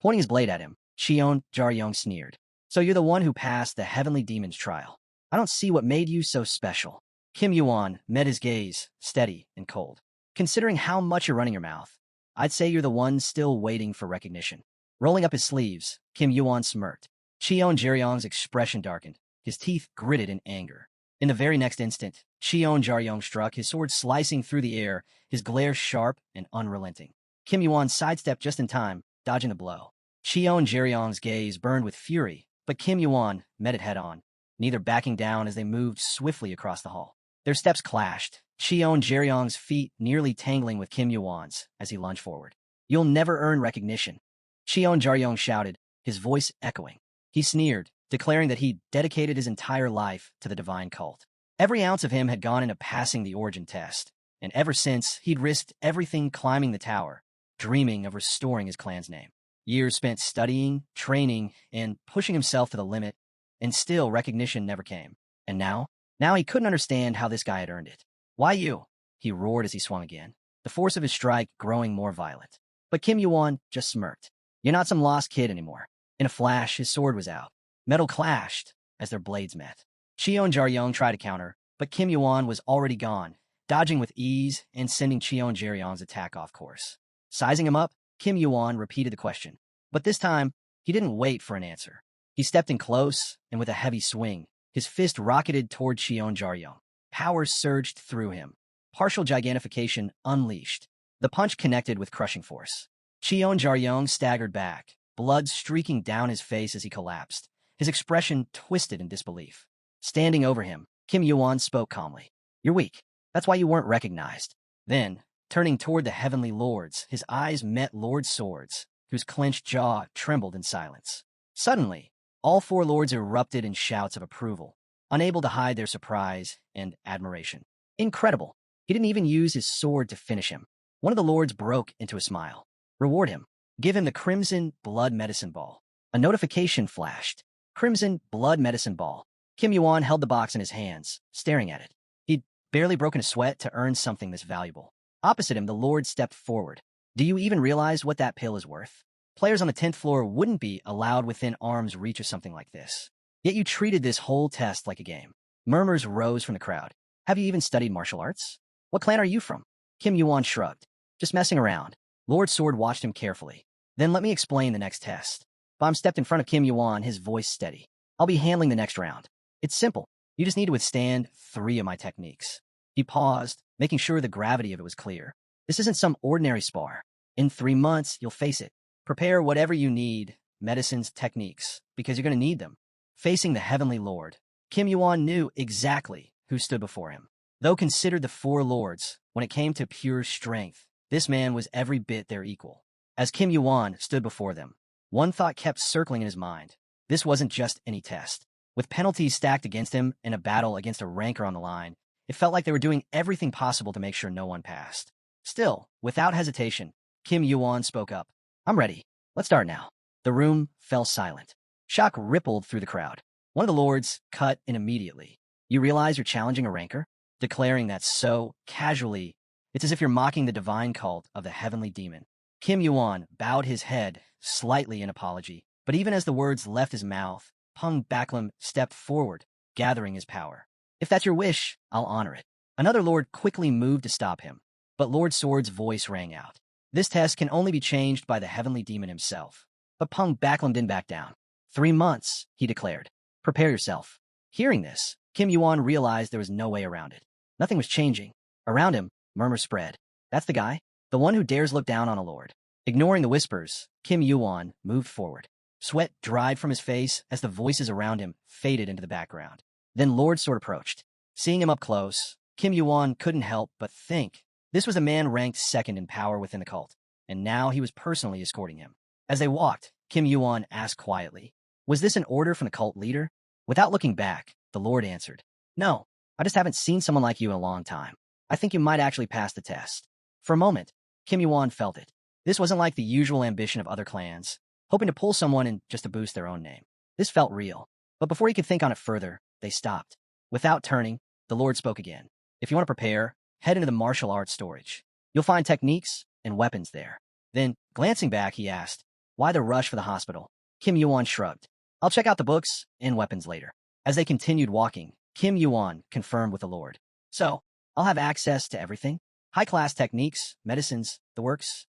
Pointing his blade at him, Cheon Jaryong sneered. So you're the one who passed the heavenly demon's trial. I don't see what made you so special. Kim Yuan met his gaze, steady and cold. Considering how much you're running your mouth, I'd say you're the one still waiting for recognition. Rolling up his sleeves, Kim Yuan smirked. Cheon Jaryong's expression darkened, his teeth gritted in anger. In the very next instant, Cheon Jaryong struck, his sword slicing through the air, his glare sharp and unrelenting. Kim Yuan sidestepped just in time, dodging the blow. Cheon Jaryong's gaze burned with fury, but Kim Yuan met it head-on, neither backing down as they moved swiftly across the hall. Their steps clashed, Cheon Jaryong's feet nearly tangling with Kim Yuan's as he lunged forward. You'll never earn recognition. Cheon Jaryong shouted, his voice echoing. He sneered, declaring that he'd dedicated his entire life to the divine cult. Every ounce of him had gone into passing the origin test, and ever since, he'd risked everything climbing the tower, dreaming of restoring his clan's name. Years spent studying, training, and pushing himself to the limit, and still recognition never came. And now he couldn't understand how this guy had earned it. Why you? He roared as he swung again, the force of his strike growing more violent. But Kim Yuan just smirked. You're not some lost kid anymore. In a flash, his sword was out. Metal clashed as their blades met. Cheon Jaryong tried to counter, but Kim Yuan was already gone, dodging with ease and sending Cheon Jaryong's attack off course. Sizing him up, Kim Yuan repeated the question. But this time, he didn't wait for an answer. He stepped in close, and with a heavy swing, his fist rocketed toward Cheon Jaryong. Power surged through him. Partial gigantification unleashed. The punch connected with crushing force. Cheon Jaryong staggered back, blood streaking down his face as he collapsed, his expression twisted in disbelief. Standing over him, Kim Yuan spoke calmly. You're weak. That's why you weren't recognized. Then, turning toward the heavenly lords, his eyes met Lord Sword's, whose clenched jaw trembled in silence. Suddenly, all four lords erupted in shouts of approval, unable to hide their surprise and admiration. Incredible. He didn't even use his sword to finish him. One of the lords broke into a smile. Reward him. Give him the Crimson Blood Medicine Ball. A notification flashed. Crimson Blood Medicine Ball. Kim Yuan held the box in his hands, staring at it. He'd barely broken a sweat to earn something this valuable. Opposite him, the lord stepped forward. Do you even realize what that pill is worth? Players on the 10th floor wouldn't be allowed within arm's reach of something like this. Yet you treated this whole test like a game. Murmurs rose from the crowd. Have you even studied martial arts? What clan are you from? Kim Yuan shrugged. Just messing around. Lord Sword watched him carefully. Then let me explain the next test. Bom stepped in front of Kim Yuan, his voice steady. I'll be handling the next round. It's simple. You just need to withstand 3 of my techniques. He paused, making sure the gravity of it was clear. This isn't some ordinary spar. In 3 months, you'll face it. Prepare whatever you need, medicines, techniques, because you're going to need them. Facing the heavenly lord, Kim Yuan knew exactly who stood before him. Though considered the 4 lords, when it came to pure strength, this man was every bit their equal. As Kim Yuan stood before them, one thought kept circling in his mind. This wasn't just any test. With penalties stacked against him and a battle against a ranker on the line, it felt like they were doing everything possible to make sure no one passed. Still, without hesitation, Kim Yuan spoke up. I'm ready. Let's start now. The room fell silent. Shock rippled through the crowd. One of the lords cut in immediately. You realize you're challenging a ranker? Declaring that so casually, it's as if you're mocking the divine cult of the heavenly demon. Kim Yuan bowed his head slightly in apology, but even as the words left his mouth, Peng Baklam stepped forward, gathering his power. If that's your wish, I'll honor it. Another lord quickly moved to stop him, but Lord Sword's voice rang out. This test can only be changed by the heavenly demon himself. But Peng Baklam didn't back down. 3 months, he declared. Prepare yourself. Hearing this, Kim Yuan realized there was no way around it. Nothing was changing. Around him, murmurs spread. That's the guy? The one who dares look down on a lord. Ignoring the whispers, Kim Yuan moved forward. Sweat dried from his face as the voices around him faded into the background. Then Lord Sword approached. Seeing him up close, Kim Yuan couldn't help but think. This was a man ranked second in power within the cult, and now he was personally escorting him. As they walked, Kim Yuan asked quietly, "Was this an order from the cult leader?" Without looking back, the Lord answered, "No, I just haven't seen someone like you in a long time. I think you might actually pass the test." For a moment, Kim Yuan felt it. This wasn't like the usual ambition of other clans, hoping to pull someone in just to boost their own name. This felt real. But before he could think on it further, they stopped. Without turning, the Lord spoke again. "If you want to prepare, head into the martial arts storage. You'll find techniques and weapons there." Then, glancing back, he asked, "Why the rush for the hospital?" Kim Yuan shrugged. "I'll check out the books and weapons later." As they continued walking, Kim Yuan confirmed with the Lord. "So, I'll have access to everything? High-class techniques, medicines, the works?"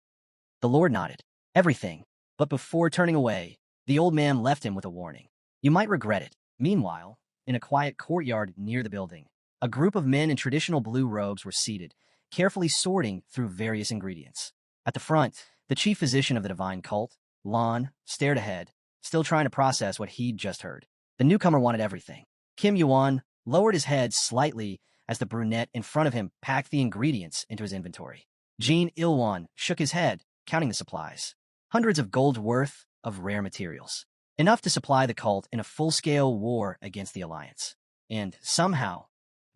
The Lord nodded. "Everything." But before turning away, the old man left him with a warning. "You might regret it." Meanwhile, in a quiet courtyard near the building, a group of men in traditional blue robes were seated, carefully sorting through various ingredients. At the front, the chief physician of the divine cult, Lan, stared ahead, still trying to process what he'd just heard. The newcomer wanted everything. Kim Yuan lowered his head slightly as the brunette in front of him packed the ingredients into his inventory. Jean Ilwan shook his head, counting the supplies. Hundreds of gold worth of rare materials. Enough to supply the cult in a full-scale war against the Alliance. And somehow,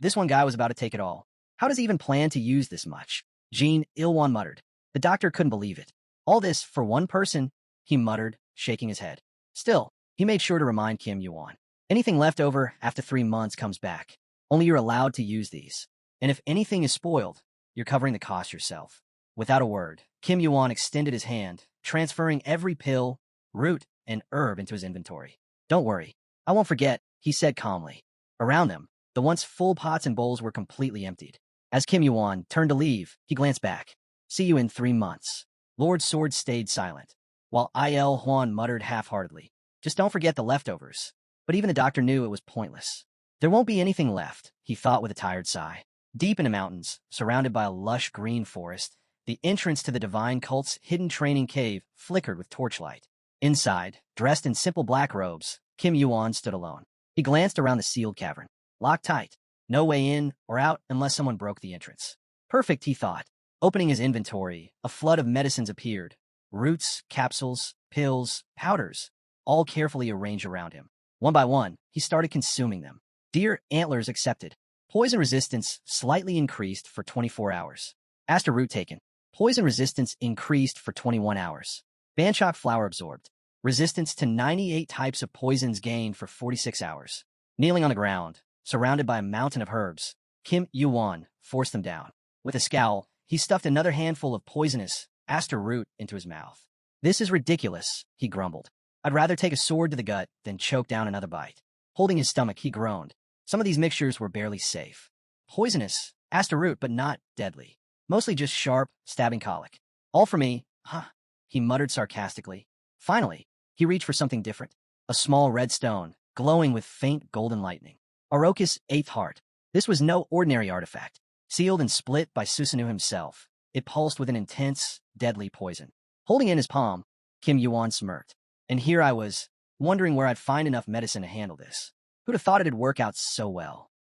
this one guy was about to take it all. How does he even plan to use this much? Jean Ilwan muttered. The doctor couldn't believe it. All this for one person, he muttered, shaking his head. Still, he made sure to remind Kim Yuan. Anything left over after 3 months comes back. Only you're allowed to use these. And if anything is spoiled, you're covering the cost yourself. Without a word, Kim Yuan extended his hand, transferring every pill, root, and herb into his inventory. "Don't worry, I won't forget," he said calmly. Around them, the once full pots and bowls were completely emptied. As Kim Yuan turned to leave, he glanced back. "See you in 3 months." Lord Sword stayed silent, while Il Huan muttered half-heartedly, "Just don't forget the leftovers." But even the doctor knew it was pointless. There won't be anything left, he thought with a tired sigh. Deep in the mountains, surrounded by a lush green forest, the entrance to the divine cult's hidden training cave flickered with torchlight. Inside, dressed in simple black robes, Kim Yuan stood alone. He glanced around the sealed cavern. Locked tight. No way in or out unless someone broke the entrance. Perfect, he thought. Opening his inventory, a flood of medicines appeared. Roots, capsules, pills, powders, all carefully arranged around him. One by one, he started consuming them. Deer antlers accepted. Poison resistance slightly increased for 24 hours. Aster root taken. Poison resistance increased for 21 hours. Banchok flower absorbed. Resistance to 98 types of poisons gained for 46 hours. Kneeling on the ground, surrounded by a mountain of herbs, Kim Yuan forced them down. With a scowl, he stuffed another handful of poisonous aster root into his mouth. "This is ridiculous," he grumbled. "I'd rather take a sword to the gut than choke down another bite." Holding his stomach, he groaned. Some of these mixtures were barely safe. Poisonous, aster root, but not deadly. Mostly just sharp, stabbing colic. "All for me, huh?" he muttered sarcastically. Finally, he reached for something different. A small red stone, glowing with faint golden lightning. Orokus' 8th heart. This was no ordinary artifact. Sealed and split by Susenu himself, it pulsed with an intense, deadly poison. Holding it in his palm, Kim Yuan smirked. And here I was, wondering where I'd find enough medicine to handle this. Who'd have thought it'd work out so well?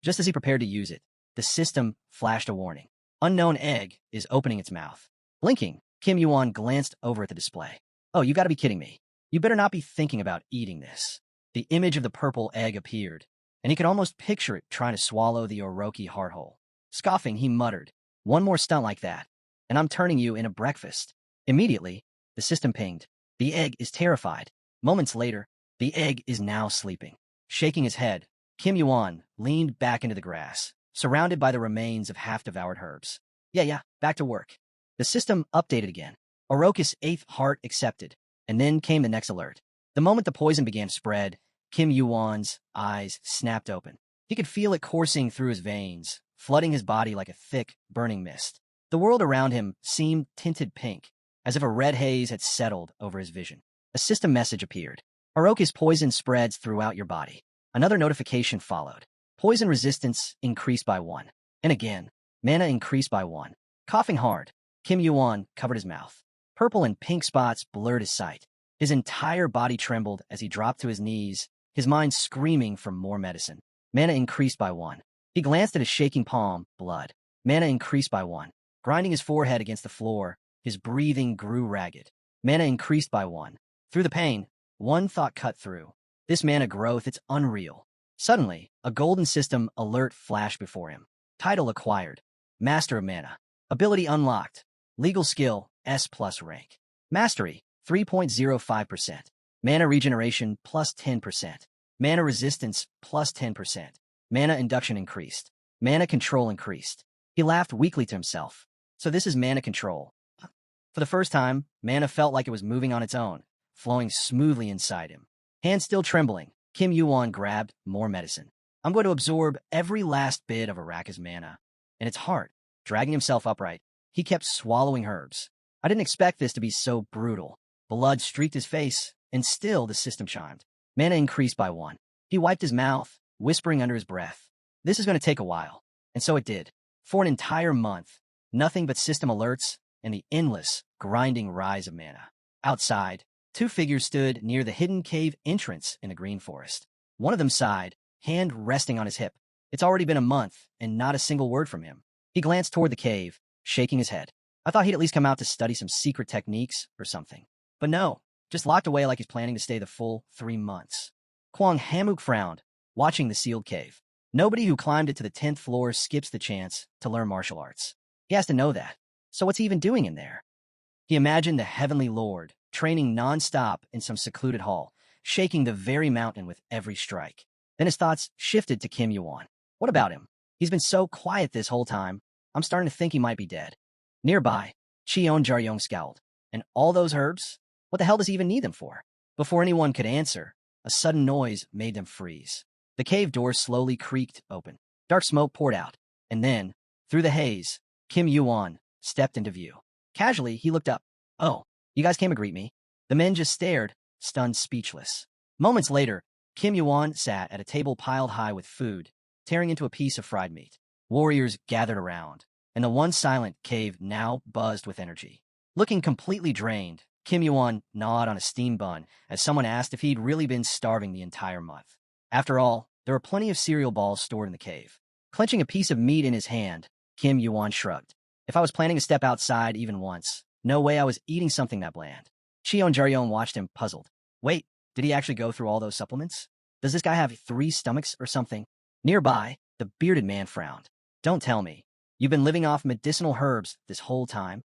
Just as he prepared to use it, the system flashed a warning. Unknown egg is opening its mouth. Blinking, Kim Yuan glanced over at the display. "Oh, you gotta be kidding me. You better not be thinking about eating this." The image of the purple egg appeared, and he could almost picture it trying to swallow the Oroki heart hole. Scoffing, he muttered, "One more stunt like that, and I'm turning you into breakfast." Immediately, the system pinged. The egg is terrified. Moments later, the egg is now sleeping. Shaking his head, Kim Yuan leaned back into the grass, surrounded by the remains of half-devoured herbs. Yeah, back to work. The system updated again. Orokus' 8th heart accepted, and then came the next alert. The moment the poison began to spread, Kim Yuan's eyes snapped open. He could feel it coursing through his veins, flooding his body like a thick, burning mist. The world around him seemed tinted pink, as if a red haze had settled over his vision. A system message appeared. Orochi's poison spreads throughout your body. Another notification followed. Poison resistance increased by 1. And again, mana increased by 1. Coughing hard, Kim Yuan covered his mouth. Purple and pink spots blurred his sight. His entire body trembled as he dropped to his knees, his mind screaming for more medicine. Mana increased by 1. He glanced at his shaking palm, blood. Mana increased by 1. Grinding his forehead against the floor, his breathing grew ragged. Mana increased by 1. Through the pain, one thought cut through. This mana growth, it's unreal. Suddenly, a golden system alert flashed before him. Title acquired. Master of Mana. Ability unlocked. Legal skill, S+ rank. Mastery, 3.05%. Mana regeneration, plus 10%. Mana resistance, plus 10%. Mana induction increased. Mana control increased. He laughed weakly to himself. So this is mana control. For the first time, mana felt like it was moving on its own, flowing smoothly inside him. Hands still trembling, Kim Yuan grabbed more medicine. I'm going to absorb every last bit of Araka's mana. In its heart, dragging himself upright, he kept swallowing herbs. I didn't expect this to be so brutal. Blood streaked his face, and still the system chimed. Mana increased by 1. He wiped his mouth, whispering under his breath. This is going to take a while. And so it did. For an entire month, nothing but system alerts and the endless, grinding rise of mana. Outside, 2 figures stood near the hidden cave entrance in the green forest. One of them sighed, hand resting on his hip. It's already been a month, and not a single word from him. He glanced toward the cave, shaking his head. I thought he'd at least come out to study some secret techniques or something. But no, just locked away like he's planning to stay the full 3 months. Kwang Hamuk frowned, watching the sealed cave. Nobody who climbed it to the 10th floor skips the chance to learn martial arts. He has to know that. So what's he even doing in there? He imagined the heavenly lord, training non-stop in some secluded hall, shaking the very mountain with every strike. Then his thoughts shifted to Kim Yuan. What about him? He's been so quiet this whole time, I'm starting to think he might be dead. Nearby, Cheon Jaryong scowled. And all those herbs? What the hell does he even need them for? Before anyone could answer, a sudden noise made them freeze. The cave door slowly creaked open. Dark smoke poured out. And then, through the haze, Kim Yuan stepped into view. Casually, he looked up. Oh, you guys came to greet me? The men just stared, stunned speechless. Moments later, Kim Yuan sat at a table piled high with food, tearing into a piece of fried meat. Warriors gathered around, and the once silent cave now buzzed with energy. Looking completely drained, Kim Yuan gnawed on a steamed bun as someone asked if he'd really been starving the entire month. After all, there were plenty of cereal balls stored in the cave. Clenching a piece of meat in his hand, Kim Yuan shrugged. If I was planning to step outside even once, no way I was eating something that bland. Cheon Jaryong watched him, puzzled. Wait, did he actually go through all those supplements? Does this guy have 3 stomachs or something? Nearby, the bearded man frowned. Don't tell me. You've been living off medicinal herbs this whole time?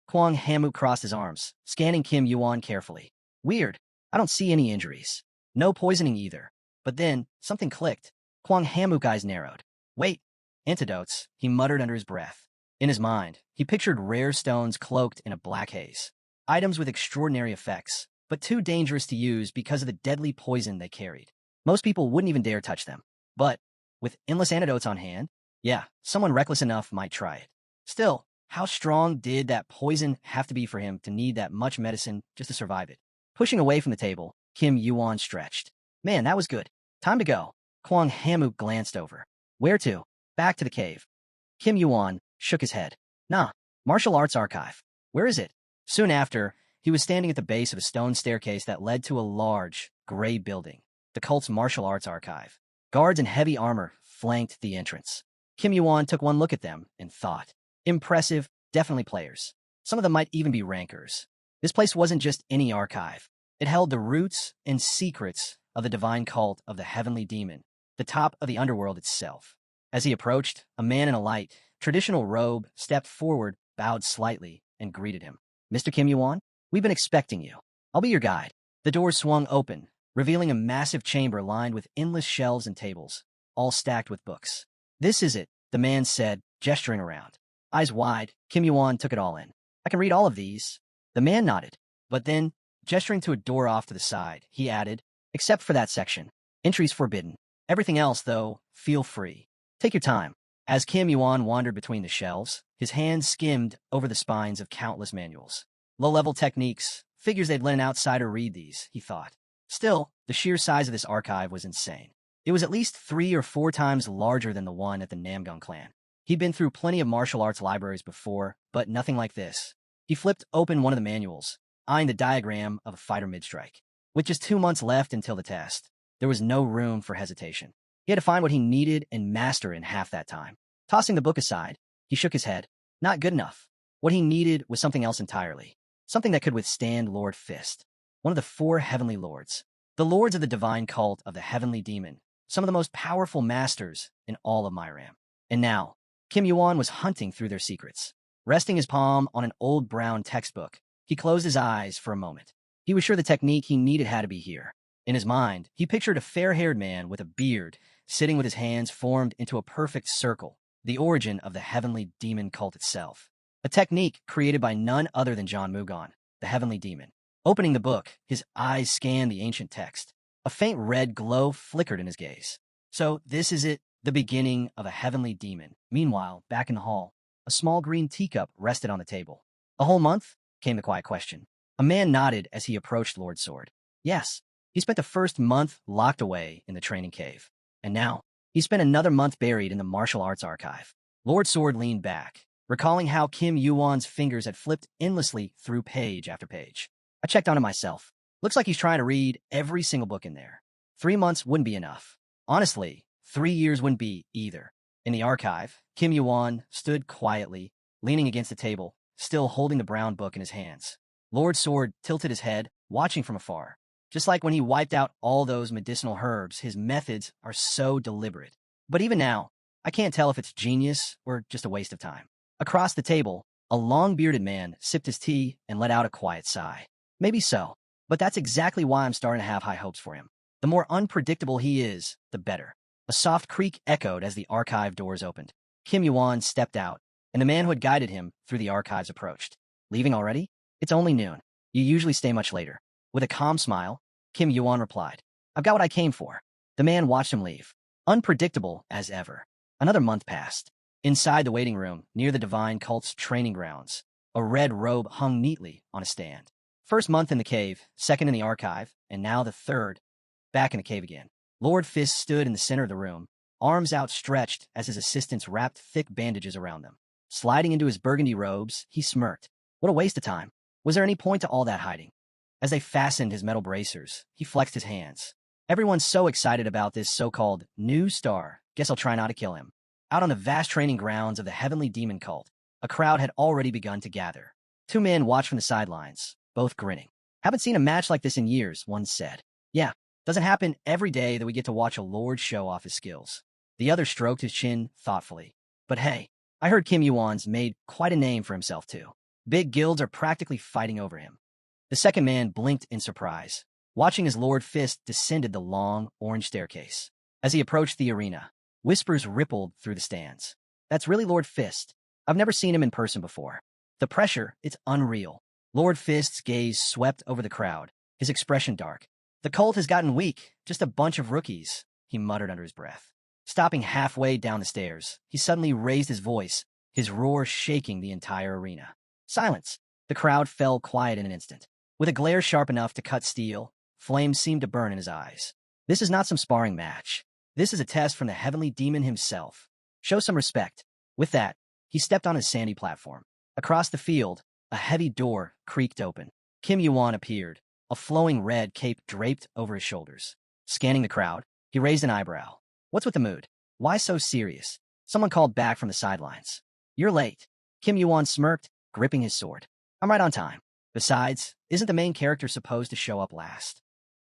Kwang Hamuk crossed his arms, scanning Kim Yuan carefully. Weird. I don't see any injuries. No poisoning either. But then, something clicked. Kwang Hamuk eyes narrowed. Wait. Antidotes, he muttered under his breath. In his mind, he pictured rare stones cloaked in a black haze. Items with extraordinary effects, but too dangerous to use because of the deadly poison they carried. Most people wouldn't even dare touch them. But, with endless antidotes on hand, yeah, someone reckless enough might try it. Still, how strong did that poison have to be for him to need that much medicine just to survive it? Pushing away from the table, Kim Yuan stretched. Man, that was good. Time to go. Kwang Hamuk glanced over. Where to? Back to the cave. Kim Yuan shook his head. Nah, martial arts archive. Where is it? Soon after, he was standing at the base of a stone staircase that led to a large, gray building, the cult's martial arts archive. Guards in heavy armor flanked the entrance. Kim Yuan took one look at them and thought, impressive, definitely players. Some of them might even be rankers. This place wasn't just any archive. It held the roots and secrets of the divine cult of the heavenly demon, the top of the underworld itself. As he approached, a man in a light, traditional robe stepped forward, bowed slightly, and greeted him. Mr. Kim Yuan, we've been expecting you. I'll be your guide. The door swung open, revealing a massive chamber lined with endless shelves and tables, all stacked with books. This is it, the man said, gesturing around. Eyes wide, Kim Yuan took it all in. I can read all of these. The man nodded, but then, gesturing to a door off to the side, he added, except for that section. Entry's forbidden. Everything else, though, feel free. Take your time. As Kim Yuan wandered between the shelves, his hands skimmed over the spines of countless manuals. Low-level techniques, figures they'd let an outsider read these, he thought. Still, the sheer size of this archive was insane. It was at least 3 or 4 times larger than the one at the Namgung clan. He'd been through plenty of martial arts libraries before, but nothing like this. He flipped open one of the manuals, eyeing the diagram of a fighter mid-strike. With just 2 months left until the test, there was no room for hesitation. He had to find what he needed and master in half that time. Tossing the book aside, he shook his head. Not good enough. What he needed was something else entirely. Something that could withstand Lord Fist, one of the 4 heavenly lords. The lords of the divine cult of the heavenly demon, some of the most powerful masters in all of Myram. And now, Kim Yuan was hunting through their secrets. Resting his palm on an old brown textbook, he closed his eyes for a moment. He was sure the technique he needed had to be here. In his mind, he pictured a fair-haired man with a beard, sitting with his hands formed into a perfect circle, the origin of the heavenly demon cult itself. A technique created by none other than John Mugon, the heavenly demon. Opening the book, his eyes scanned the ancient text. A faint red glow flickered in his gaze. So this is it, the beginning of a heavenly demon. Meanwhile, back in the hall, a small green teacup rested on the table. A whole month? Came the quiet question. A man nodded as he approached Lord Sword. Yes, he spent the first month locked away in the training cave. And now, he spent another month buried in the martial arts archive. Lord Sword leaned back, recalling how Kim Yuan's fingers had flipped endlessly through page after page. I checked on him myself. Looks like he's trying to read every single book in there. 3 months wouldn't be enough. Honestly, 3 years wouldn't be either. In the archive, Kim Yuan stood quietly, leaning against the table, still holding the brown book in his hands. Lord Sword tilted his head, watching from afar. Just like when he wiped out all those medicinal herbs, his methods are so deliberate. But even now, I can't tell if it's genius or just a waste of time. Across the table, a long-bearded man sipped his tea and let out a quiet sigh. Maybe so, but that's exactly why I'm starting to have high hopes for him. The more unpredictable he is, the better. A soft creak echoed as the archive doors opened. Kim Yuan stepped out, and the man who had guided him through the archives approached. Leaving already? It's only noon. You usually stay much later. With a calm smile, Kim Yuan replied, I've got what I came for. The man watched him leave, unpredictable as ever. Another month passed. Inside the waiting room, near the divine cult's training grounds, a red robe hung neatly on a stand. First month in the cave, second in the archive, and now the third, back in the cave again. Lord Fist stood in the center of the room, arms outstretched as his assistants wrapped thick bandages around them. Sliding into his burgundy robes, he smirked. What a waste of time. Was there any point to all that hiding? As they fastened his metal bracers, he flexed his hands. Everyone's so excited about this so-called new star. Guess I'll try not to kill him. Out on the vast training grounds of the heavenly demon cult, a crowd had already begun to gather. 2 men watched from the sidelines, both grinning. Haven't seen a match like this in years, one said. Yeah, doesn't happen every day that we get to watch a lord show off his skills. The other stroked his chin thoughtfully. But hey, I heard Kim Yuan's made quite a name for himself too. Big guilds are practically fighting over him. The second man blinked in surprise, watching as Lord Fist descended the long, orange staircase. As he approached the arena, whispers rippled through the stands. That's really Lord Fist. I've never seen him in person before. The pressure, it's unreal. Lord Fist's gaze swept over the crowd, his expression dark. The cult has gotten weak, just a bunch of rookies, he muttered under his breath. Stopping halfway down the stairs, he suddenly raised his voice, his roar shaking the entire arena. Silence. The crowd fell quiet in an instant. With a glare sharp enough to cut steel, flames seemed to burn in his eyes. This is not some sparring match. This is a test from the heavenly demon himself. Show some respect. With that, he stepped on his sandy platform. Across the field, a heavy door creaked open. Kim Yuan appeared, a flowing red cape draped over his shoulders. Scanning the crowd, he raised an eyebrow. What's with the mood? Why so serious? Someone called back from the sidelines. You're late. Kim Yuan smirked, gripping his sword. I'm right on time. Besides, isn't the main character supposed to show up last?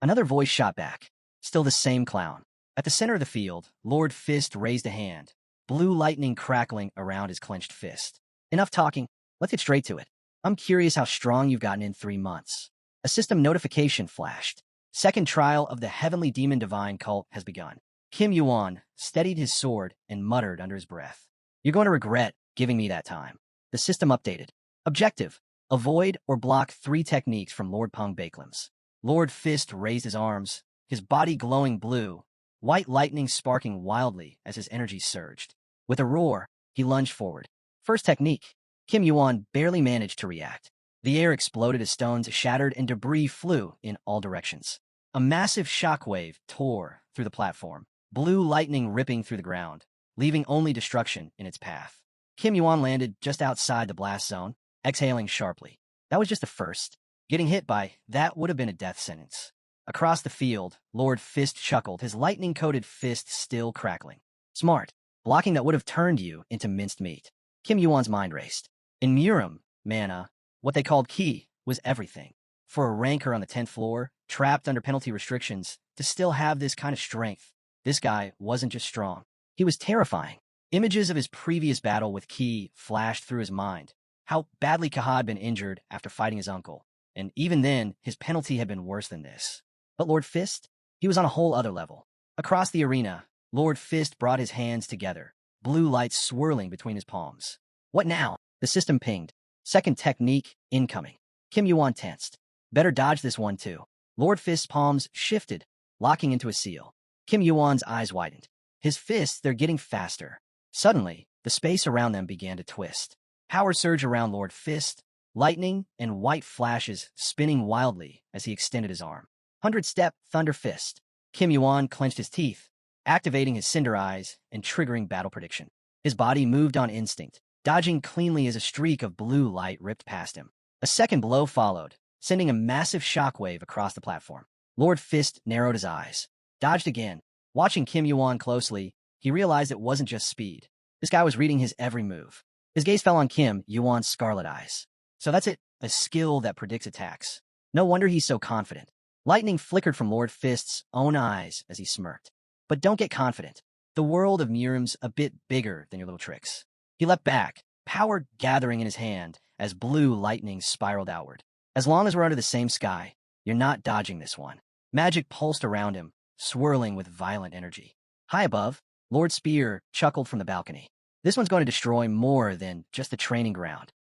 Another voice shot back. Still the same clown. At the center of the field, Lord Fist raised a hand, blue lightning crackling around his clenched fist. Enough talking. Let's get straight to it. I'm curious how strong you've gotten in 3 months. A system notification flashed. Second trial of the heavenly demon divine cult has begun. Kim Yuan steadied his sword and muttered under his breath. You're going to regret giving me that time. The system updated. Objective. Avoid or block 3 techniques from Lord Peng Bakelins. Lord Fist raised his arms, his body glowing blue, white lightning sparking wildly as his energy surged. With a roar, he lunged forward. First technique. Kim Yuan barely managed to react. The air exploded as stones shattered and debris flew in all directions. A massive shockwave tore through the platform, blue lightning ripping through the ground, leaving only destruction in its path. Kim Yuan landed just outside the blast zone, exhaling sharply. That was just the first. Getting hit by that would have been a death sentence. Across the field, Lord Fist chuckled, his lightning-coated fist still crackling. Smart. Blocking that would have turned you into minced meat. Kim Yuan's mind raced. In Murim, mana, what they called ki, was everything. For a ranker on the 10th floor, trapped under penalty restrictions, to still have this kind of strength, this guy wasn't just strong. He was terrifying. Images of his previous battle with Ki flashed through his mind. How badly Ka had been injured after fighting his uncle. And even then, his penalty had been worse than this. But Lord Fist? He was on a whole other level. Across the arena, Lord Fist brought his hands together, blue lights swirling between his palms. What now? The system pinged. Second technique, incoming. Kim Yuan tensed. Better dodge this one too. Lord Fist's palms shifted, locking into a seal. Kim Yuan's eyes widened. His fists, they're getting faster. Suddenly, the space around them began to twist. Power surged around Lord Fist, lightning and white flashes spinning wildly as he extended his arm. 100-step Thunder Fist. Kim Yuan clenched his teeth, activating his cinder eyes and triggering battle prediction. His body moved on instinct, dodging cleanly as a streak of blue light ripped past him. A second blow followed, sending a massive shockwave across the platform. Lord Fist narrowed his eyes, dodged again. Watching Kim Yuan closely, he realized it wasn't just speed. This guy was reading his every move. His gaze fell on Kim Yuan's scarlet eyes. So that's it, a skill that predicts attacks. No wonder he's so confident. Lightning flickered from Lord Fist's own eyes as he smirked. But don't get confident. The world of Murim's a bit bigger than your little tricks. He leapt back, power gathering in his hand as blue lightning spiraled outward. As long as we're under the same sky, you're not dodging this one. Magic pulsed around him, swirling with violent energy. High above, Lord Spear chuckled from the balcony. This one's going to destroy more than just the training ground.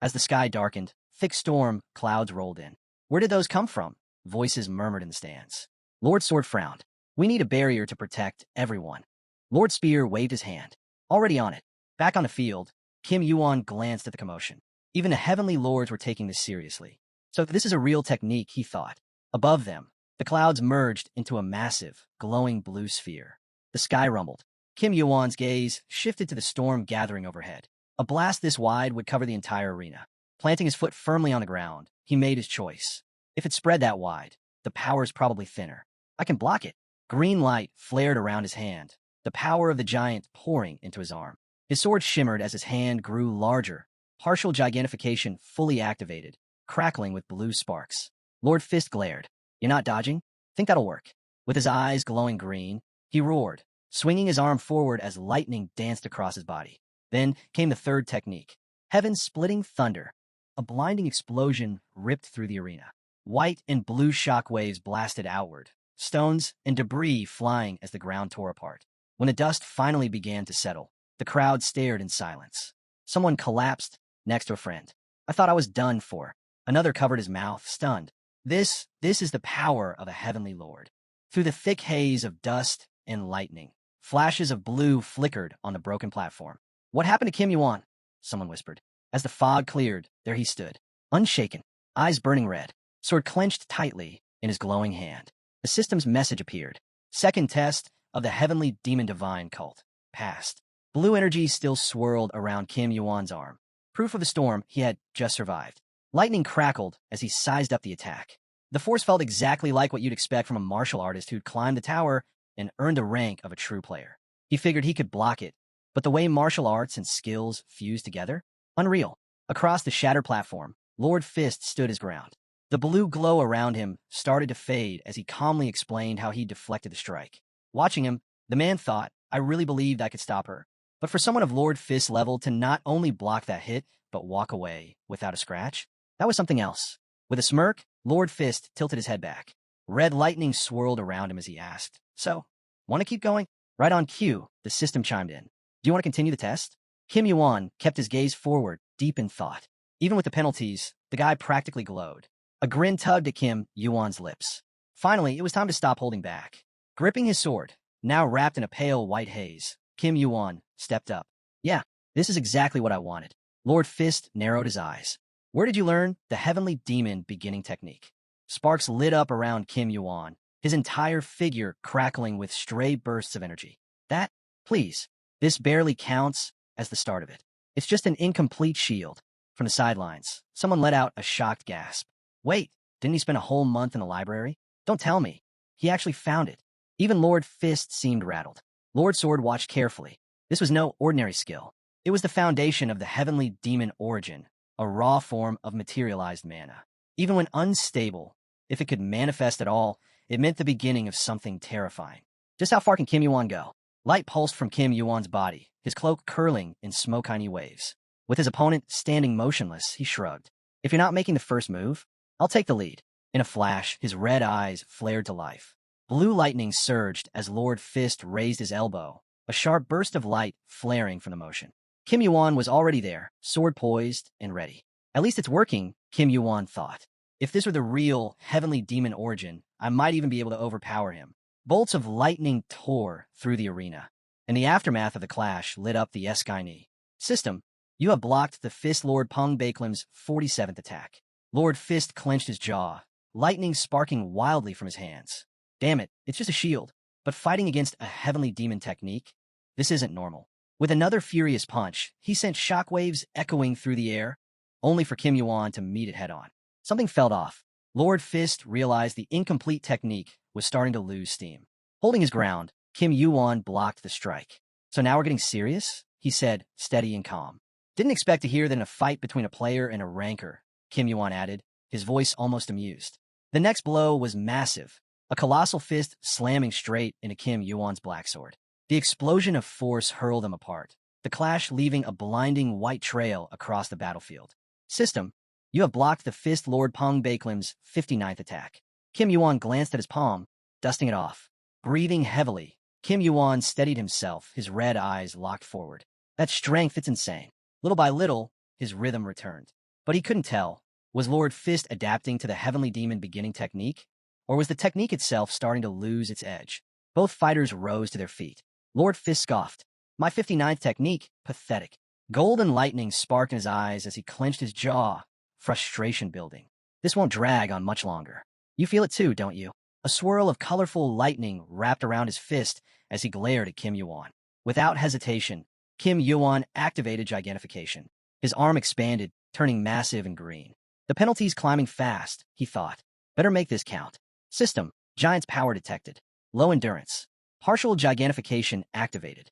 As the sky darkened, thick storm clouds rolled in. Where did those come from? Voices murmured in the stands. Lord Sword frowned. We need a barrier to protect everyone. Lord Spear waved his hand. Already on it. Back on the field, Kim Yuan glanced at the commotion. Even the heavenly lords were taking this seriously. So this is a real technique, he thought. Above them, the clouds merged into a massive, glowing blue sphere. The sky rumbled. Kim Yuan's gaze shifted to the storm gathering overhead. A blast this wide would cover the entire arena. Planting his foot firmly on the ground, he made his choice. If it spread that wide, the power's probably thinner. I can block it. Green light flared around his hand, the power of the giant pouring into his arm. His sword shimmered as his hand grew larger, partial gigantification fully activated, crackling with blue sparks. Lord Fist glared. You're not dodging? Think that'll work. With his eyes glowing green, he roared, swinging his arm forward as lightning danced across his body. Then came the third technique, heaven-splitting thunder. A blinding explosion ripped through the arena. White and blue shockwaves blasted outward, stones and debris flying as the ground tore apart. When the dust finally began to settle, the crowd stared in silence. Someone collapsed next to a friend. I thought I was done for. Another covered his mouth, stunned. This is the power of a heavenly lord. Through the thick haze of dust and lightning, flashes of blue flickered on the broken platform. What happened to Kim Yuan? Someone whispered. As the fog cleared, there he stood, unshaken, eyes burning red, sword clenched tightly in his glowing hand. The system's message appeared. Second test of the heavenly demon divine cult. Passed. Blue energy still swirled around Kim Yuan's arm. Proof of the storm he had just survived. Lightning crackled as he sized up the attack. The force felt exactly like what you'd expect from a martial artist who'd climbed the tower and earned the rank of a true player. He figured he could block it, but the way martial arts and skills fused together? Unreal. Across the shattered platform, Lord Fist stood his ground. The blue glow around him started to fade as he calmly explained how he deflected the strike. Watching him, the man thought, I really believed I could stop her. But for someone of Lord Fist's level to not only block that hit, but walk away without a scratch, that was something else. With a smirk, Lord Fist tilted his head back. Red lightning swirled around him as he asked, So, want to keep going? Right on cue, the system chimed in. Do you want to continue the test? Kim Yuan kept his gaze forward, deep in thought. Even with the penalties, the guy practically glowed. A grin tugged at Kim Yuan's lips. Finally, it was time to stop holding back. Gripping his sword, now wrapped in a pale white haze. Kim Yuan stepped up. Yeah, this is exactly what I wanted. Lord Fist narrowed his eyes. Where did you learn the heavenly demon beginning technique? Sparks lit up around Kim Yuan, his entire figure crackling with stray bursts of energy. That, please, this barely counts as the start of it. It's just an incomplete shield. From the sidelines, someone let out a shocked gasp. Wait, didn't he spend a whole month in the library? Don't tell me. He actually found it. Even Lord Fist seemed rattled. Lord Sword watched carefully. This was no ordinary skill. It was the foundation of the heavenly demon origin, a raw form of materialized mana. Even when unstable, if it could manifest at all, it meant the beginning of something terrifying. Just how far can Kim Yuan go? Light pulsed from Kim Yuan's body, his cloak curling in smoke-tiny waves. With his opponent standing motionless, he shrugged. If you're not making the first move, I'll take the lead. In a flash, his red eyes flared to life. Blue lightning surged as Lord Fist raised his elbow, a sharp burst of light flaring from the motion. Kim Yuan was already there, sword poised and ready. At least it's working, Kim Yuan thought. If this were the real heavenly demon origin, I might even be able to overpower him. Bolts of lightning tore through the arena, and the aftermath of the clash lit up the Eskine. System, you have blocked the Fist Lord Peng Bakelim's 47th attack. Lord Fist clenched his jaw, lightning sparking wildly from his hands. Damn it, it's just a shield. But fighting against a heavenly demon technique? This isn't normal. With another furious punch, he sent shockwaves echoing through the air, only for Kim Yuan to meet it head-on. Something fell off. Lord Fist realized the incomplete technique was starting to lose steam. Holding his ground, Kim Yuan blocked the strike. So now we're getting serious? He said, steady and calm. Didn't expect to hear that in a fight between a player and a ranker, Kim Yuan added, his voice almost amused. The next blow was massive, a colossal fist slamming straight into Kim Yuan's black sword. The explosion of force hurled them apart, the clash leaving a blinding white trail across the battlefield. System, you have blocked the Fist Lord Peng Bakelim's 59th attack. Kim Yuan glanced at his palm, dusting it off. Breathing heavily, Kim Yuan steadied himself, his red eyes locked forward. That strength, it's insane. Little by little, his rhythm returned. But he couldn't tell. Was Lord Fist adapting to the heavenly demon beginning technique? Or was the technique itself starting to lose its edge? Both fighters rose to their feet. Lord Fist scoffed. My 59th technique? Pathetic. Golden lightning sparked in his eyes as he clenched his jaw, frustration building. This won't drag on much longer. You feel it too, don't you? A swirl of colorful lightning wrapped around his fist as he glared at Kim Yuan. Without hesitation, Kim Yuan activated Gigantfication. His arm expanded, turning massive and green. The penalty's climbing fast, he thought. Better make this count. System, Giant's power detected. Low endurance. Partial Gigantfication activated.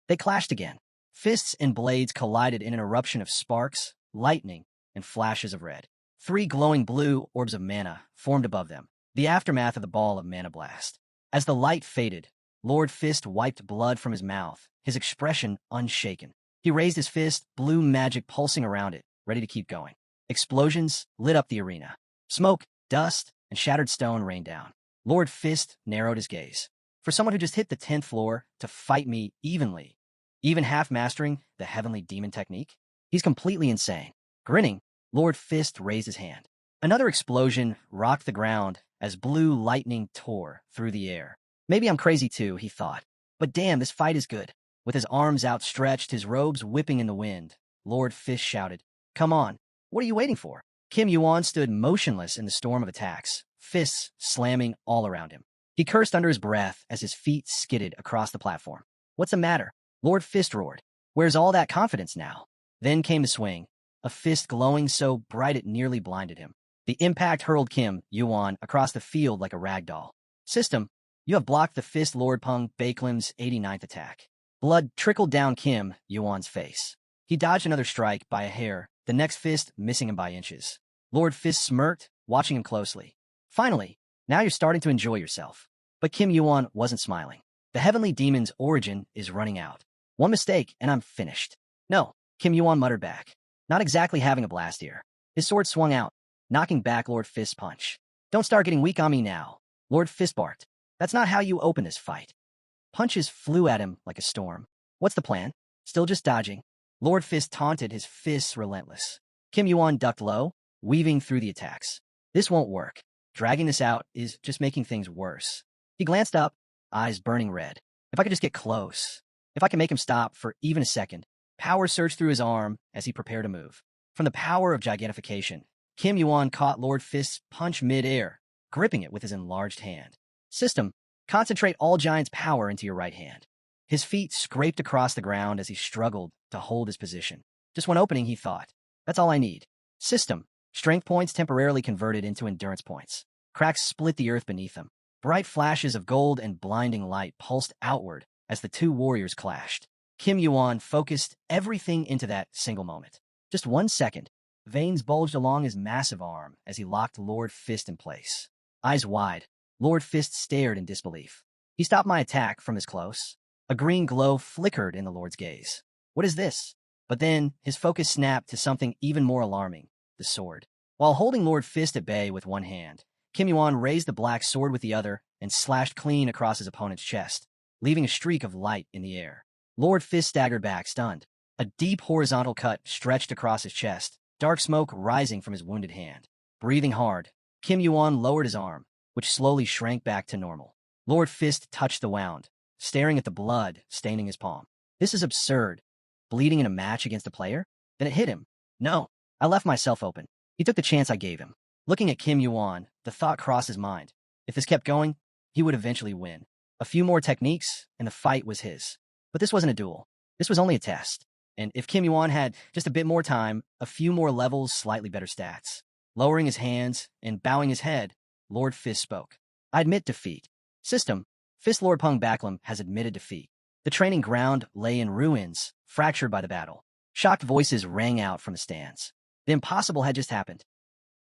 They clashed again. Fists and blades collided in an eruption of sparks, lightning, and flashes of red. 3 glowing blue orbs of mana formed above them, the aftermath of the ball of Mana Blast. As the light faded, Lord Fist wiped blood from his mouth, his expression unshaken. He raised his fist, blue magic pulsing around it, ready to keep going. Explosions lit up the arena. Smoke, dust, and shattered stone rained down. Lord Fist narrowed his gaze. For someone who just hit the 10th floor to fight me evenly, even half-mastering the heavenly demon technique, he's completely insane. Grinning, Lord Fist raised his hand. Another explosion rocked the ground as blue lightning tore through the air. Maybe I'm crazy too, he thought. But damn, this fight is good. With his arms outstretched, his robes whipping in the wind, Lord Fist shouted, "Come on, what are you waiting for?" Kim Yuan stood motionless in the storm of attacks, fists slamming all around him. He cursed under his breath as his feet skidded across the platform. What's the matter? Lord Fist roared. Where's all that confidence now? Then came the swing, a fist glowing so bright it nearly blinded him. The impact hurled Kim Yuan across the field like a rag doll. System, you have blocked the Fist Lord Peng Bakelim's 89th attack. Blood trickled down Kim Yuan's face. He dodged another strike by a hair, the next fist missing him by inches. Lord Fist smirked, watching him closely. Finally, now you're starting to enjoy yourself. But Kim Yuan wasn't smiling. The heavenly demon's origin is running out. One mistake, and I'm finished. No, Kim Yuan muttered back. Not exactly having a blast here. His sword swung out, knocking back Lord Fist's punch. Don't start getting weak on me now. Lord Fist barked. That's not how you open this fight. Punches flew at him like a storm. What's the plan? Still just dodging? Lord Fist taunted, his fists relentless. Kim Yuan ducked low, weaving through the attacks. This won't work. Dragging this out is just making things worse. He glanced up, eyes burning red. If I could just get close. If I could make him stop for even a second. Power surged through his arm as he prepared to move. From the power of gigantification, Kim Yuan caught Lord Fist's punch mid-air, gripping it with his enlarged hand. System, concentrate all giant's power into your right hand. His feet scraped across the ground as he struggled to hold his position. Just one opening, he thought. That's all I need. System, strength points temporarily converted into endurance points. Cracks split the earth beneath them. Bright flashes of gold and blinding light pulsed outward as the two warriors clashed. Kim Yuan focused everything into that single moment. Just 1 second, veins bulged along his massive arm as he locked Lord Fist in place. Eyes wide, Lord Fist stared in disbelief. He stopped my attack from this close. A green glow flickered in the Lord's gaze. What is this? But then, his focus snapped to something even more alarming, the sword. While holding Lord Fist at bay with one hand, Kim Yuan raised the black sword with the other and slashed clean across his opponent's chest, leaving a streak of light in the air. Lord Fist staggered back, stunned. A deep horizontal cut stretched across his chest, dark smoke rising from his wounded hand. Breathing hard, Kim Yuan lowered his arm, which slowly shrank back to normal. Lord Fist touched the wound, staring at the blood staining his palm. This is absurd. Bleeding in a match against a player? Then it hit him. No, I left myself open. He took the chance I gave him. Looking at Kim Yuan, the thought crossed his mind. If this kept going, he would eventually win. A few more techniques, and the fight was his. But this wasn't a duel. This was only a test. And if Kim Yuan had just a bit more time, a few more levels, slightly better stats. Lowering his hands and bowing his head, Lord Fist spoke. I admit defeat. System, Fist Lord Pung Baklam has admitted defeat. The training ground lay in ruins, fractured by the battle. Shocked voices rang out from the stands. The impossible had just happened.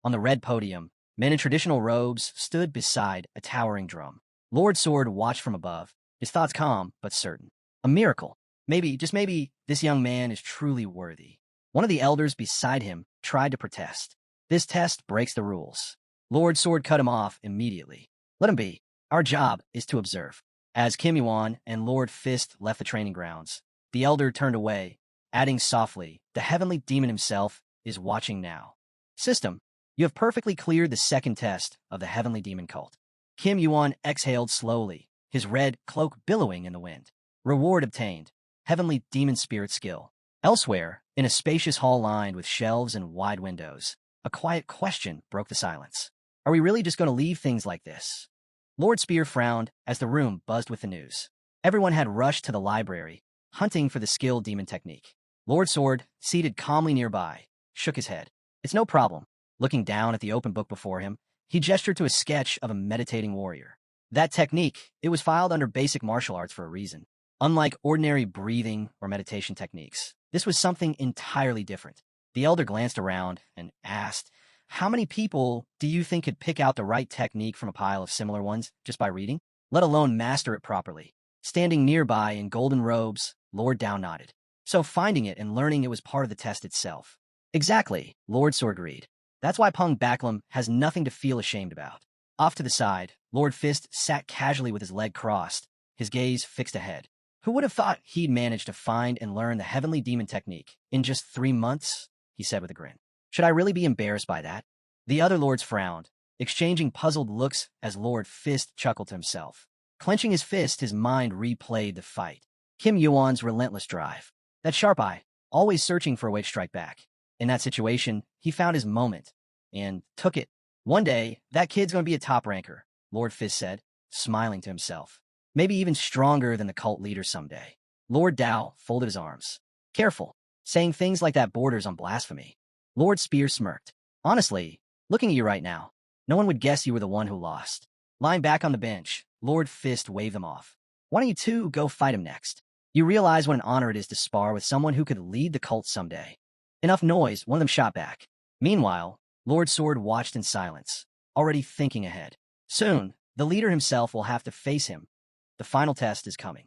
On the red podium, men in traditional robes stood beside a towering drum. Lord Sword watched from above, his thoughts calm but certain. A miracle. Maybe, just maybe, this young man is truly worthy. One of the elders beside him tried to protest. This test breaks the rules. Lord Sword cut him off immediately. Let him be. Our job is to observe. As Kim Yuan and Lord Fist left the training grounds, the elder turned away, adding softly, the heavenly demon himself is watching now. System, you have perfectly cleared the second test of the heavenly demon cult. Kim Yuan exhaled slowly, his red cloak billowing in the wind. Reward obtained. Heavenly demon spirit skill. Elsewhere, in a spacious hall lined with shelves and wide windows, a quiet question broke the silence. Are we really just going to leave things like this? Lord Spear frowned as the room buzzed with the news. Everyone had rushed to the library, hunting for the skilled demon technique. Lord Sword, seated calmly nearby, shook his head. It's no problem. Looking down at the open book before him, he gestured to a sketch of a meditating warrior. That technique, it was filed under basic martial arts for a reason. Unlike ordinary breathing or meditation techniques, this was something entirely different. The elder glanced around and asked, how many people do you think could pick out the right technique from a pile of similar ones just by reading, let alone master it properly? Standing nearby in golden robes, Lord Dow nodded. So finding it and learning it was part of the test itself. Exactly, Lord Sword agreed. That's why Pung Baklam has nothing to feel ashamed about. Off to the side, Lord Fist sat casually with his leg crossed, his gaze fixed ahead. Who would have thought he'd managed to find and learn the heavenly demon technique in just 3 months? He said with a grin. Should I really be embarrassed by that? The other lords frowned, exchanging puzzled looks as Lord Fist chuckled to himself. Clenching his fist, his mind replayed the fight. Kim Yuan's relentless drive. That sharp eye, always searching for a way to strike back. In that situation, he found his moment and took it. One day, that kid's going to be a top ranker, Lord Fist said, smiling to himself. Maybe even stronger than the cult leader someday. Lord Dow folded his arms. Careful. Saying things like that borders on blasphemy. Lord Spear smirked. Honestly, looking at you right now, no one would guess you were the one who lost. Lying back on the bench, Lord Fist waved them off. Why don't you two go fight him next? You realize what an honor it is to spar with someone who could lead the cult someday. Enough noise, one of them shot back. Meanwhile, Lord Sword watched in silence, already thinking ahead. Soon, the leader himself will have to face him. The final test is coming.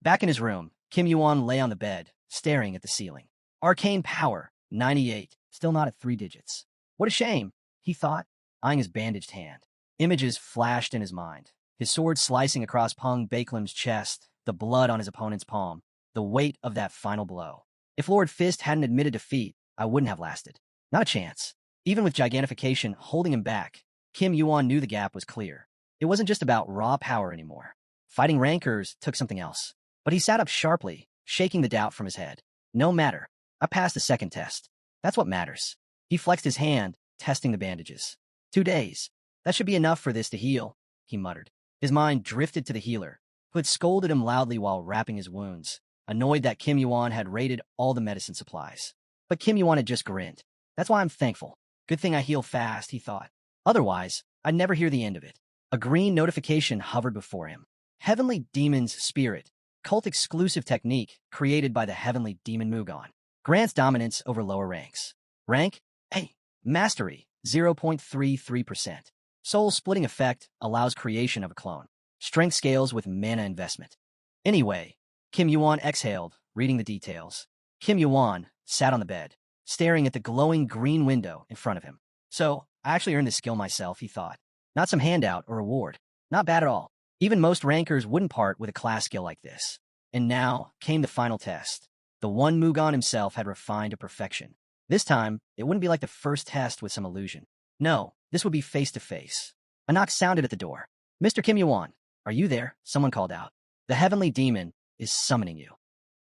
Back in his room, Kim Yuan lay on the bed, staring at the ceiling. Arcane power, 98, still not at 3 digits. What a shame, he thought, eyeing his bandaged hand. Images flashed in his mind, his sword slicing across Pung Baklam's chest, the blood on his opponent's palm, the weight of that final blow. If Lord Fist hadn't admitted defeat, I wouldn't have lasted. Not a chance. Even with gigantification holding him back, Kim Yuan knew the gap was clear. It wasn't just about raw power anymore. Fighting rancors took something else. But he sat up sharply, shaking the doubt from his head. No matter. I passed the second test. That's what matters. He flexed his hand, testing the bandages. 2 days. That should be enough for this to heal, he muttered. His mind drifted to the healer, who had scolded him loudly while wrapping his wounds, annoyed that Kim Yuan had raided all the medicine supplies. But Kim Yuan had just grinned. That's why I'm thankful. Good thing I heal fast, he thought. Otherwise, I'd never hear the end of it. A green notification hovered before him. Heavenly Demon's Spirit. Cult-exclusive technique created by the Heavenly Demon Mugon. Grants dominance over lower ranks. Rank? A. Mastery, 0.33%. Soul-splitting effect allows creation of a clone. Strength scales with mana investment. Anyway, Kim Yuan exhaled, reading the details. Kim Yuan sat on the bed, staring at the glowing green window in front of him. So, I actually earned this skill myself, he thought. Not some handout or reward. Not bad at all. Even most rankers wouldn't part with a class skill like this. And now came the final test. The one Mugon himself had refined to perfection. This time, it wouldn't be like the first test with some illusion. No, this would be face-to-face. A knock sounded at the door. Mr. Kim Yuan, are you there? Someone called out. The Heavenly Demon is summoning you.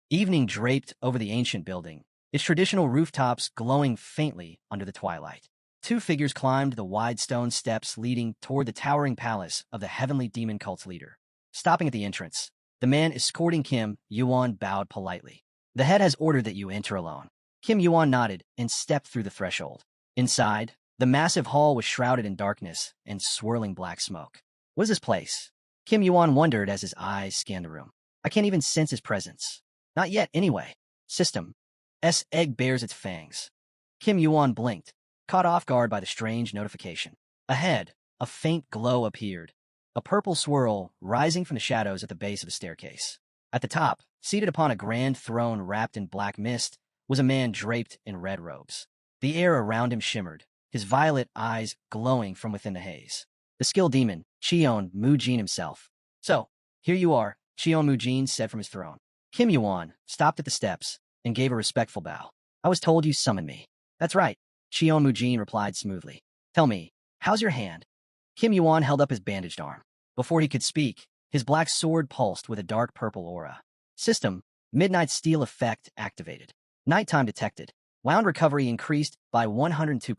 Evening draped over the ancient building, its traditional rooftops glowing faintly under the twilight. 2 figures climbed the wide stone steps leading toward the towering palace of the Heavenly Demon cult's leader. Stopping at the entrance, the man escorting Kim Yuan bowed politely. The head has ordered that you enter alone. Kim Yuan nodded and stepped through the threshold. Inside, the massive hall was shrouded in darkness and swirling black smoke. What is this place? Kim Yuan wondered as his eyes scanned the room. I can't even sense his presence. Not yet, anyway. System. Egg bears its fangs. Kim Yuan blinked, caught off guard by the strange notification. Ahead, a faint glow appeared, a purple swirl rising from the shadows at the base of the staircase. At the top, seated upon a grand throne wrapped in black mist, was a man draped in red robes. The air around him shimmered, his violet eyes glowing from within the haze. The skilled demon, Cheon Mujin himself. So, here you are, Cheon Mujin said from his throne. Kim Yuan stopped at the steps and gave a respectful bow. I was told you summoned me. That's right, Cheon Mujin replied smoothly. Tell me, how's your hand? Kim Yuan held up his bandaged arm. Before he could speak, his black sword pulsed with a dark purple aura. System, Midnight Steel effect activated. Nighttime detected. Wound recovery increased by 102%.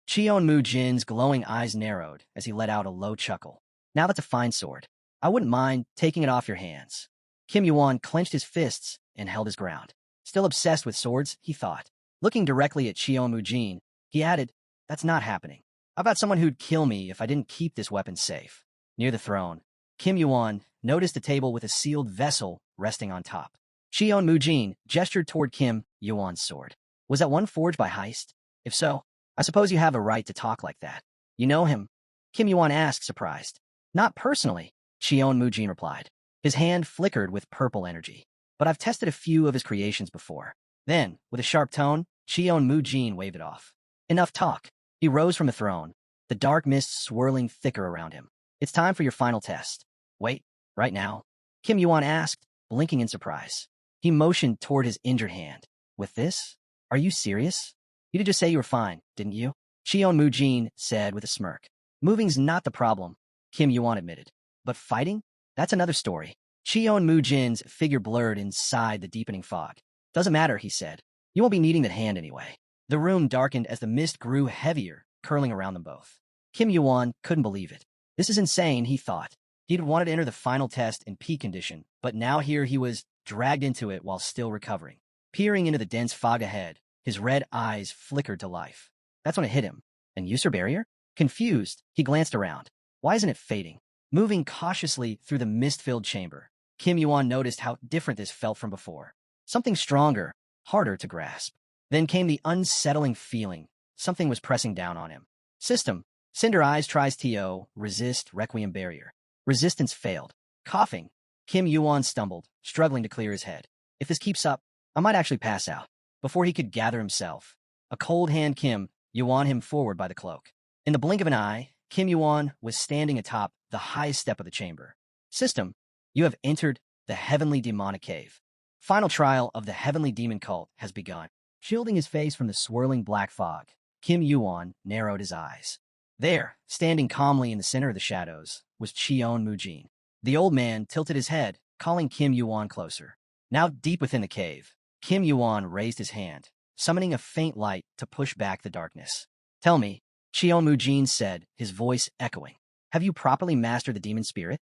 Cheon Mujin's glowing eyes narrowed as he let out a low chuckle. Now that's a fine sword. I wouldn't mind taking it off your hands. Kim Yuan clenched his fists and held his ground. Still obsessed with swords, he thought. Looking directly at Cheon Mujin, he added, that's not happening. I've got someone who'd kill me if I didn't keep this weapon safe. Near the throne, Kim Yuan noticed a table with a sealed vessel resting on top. Cheon Mujin gestured toward Kim Yuan's sword. Was that one forged by Heist? If so, I suppose you have a right to talk like that. You know him? Kim Yuan asked, surprised. Not personally, Cheon Mujin replied. His hand flickered with purple energy. But I've tested a few of his creations before. Then, with a sharp tone, Cheon Mujin waved it off. Enough talk. He rose from the throne, the dark mist swirling thicker around him. It's time for your final test. Wait, right now? Kim Yuan asked, blinking in surprise. He motioned toward his injured hand. With this? Are you serious? You did just say you were fine, didn't you? Cheon Mujin said with a smirk. Moving's not the problem, Kim Yuan admitted. But fighting? That's another story. Cheon Mujin's figure blurred inside the deepening fog. Doesn't matter, he said. You won't be needing that hand anyway. The room darkened as the mist grew heavier, curling around them both. Kim Yuan couldn't believe it. This is insane, he thought. He'd wanted to enter the final test in peak condition, but now here he was dragged into it while still recovering. Peering into the dense fog ahead, his red eyes flickered to life. That's when it hit him. An user barrier? Confused, he glanced around. Why isn't it fading? Moving cautiously through the mist-filled chamber, Kim Yuan noticed how different this felt from before. Something stronger, harder to grasp. Then came the unsettling feeling. Something was pressing down on him. System. Cinder Eyes tries TO, resist Requiem barrier. Resistance failed. Coughing, Kim Yuan stumbled, struggling to clear his head. If this keeps up, I might actually pass out. Before he could gather himself, a cold hand Kim Yuan him forward by the cloak. In the blink of an eye, Kim Yuan was standing atop the highest step of the chamber. System, you have entered the Heavenly Demonic Cave. Final trial of the Heavenly Demon Cult has begun. Shielding his face from the swirling black fog, Kim Yuan narrowed his eyes. There, standing calmly in the center of the shadows, was Cheon Mujin. The old man tilted his head, calling Kim Yuan closer. Now deep within the cave, Kim Yuan raised his hand, summoning a faint light to push back the darkness. Tell me, Cheon Mujin said, his voice echoing. Have you properly mastered the demon spirit?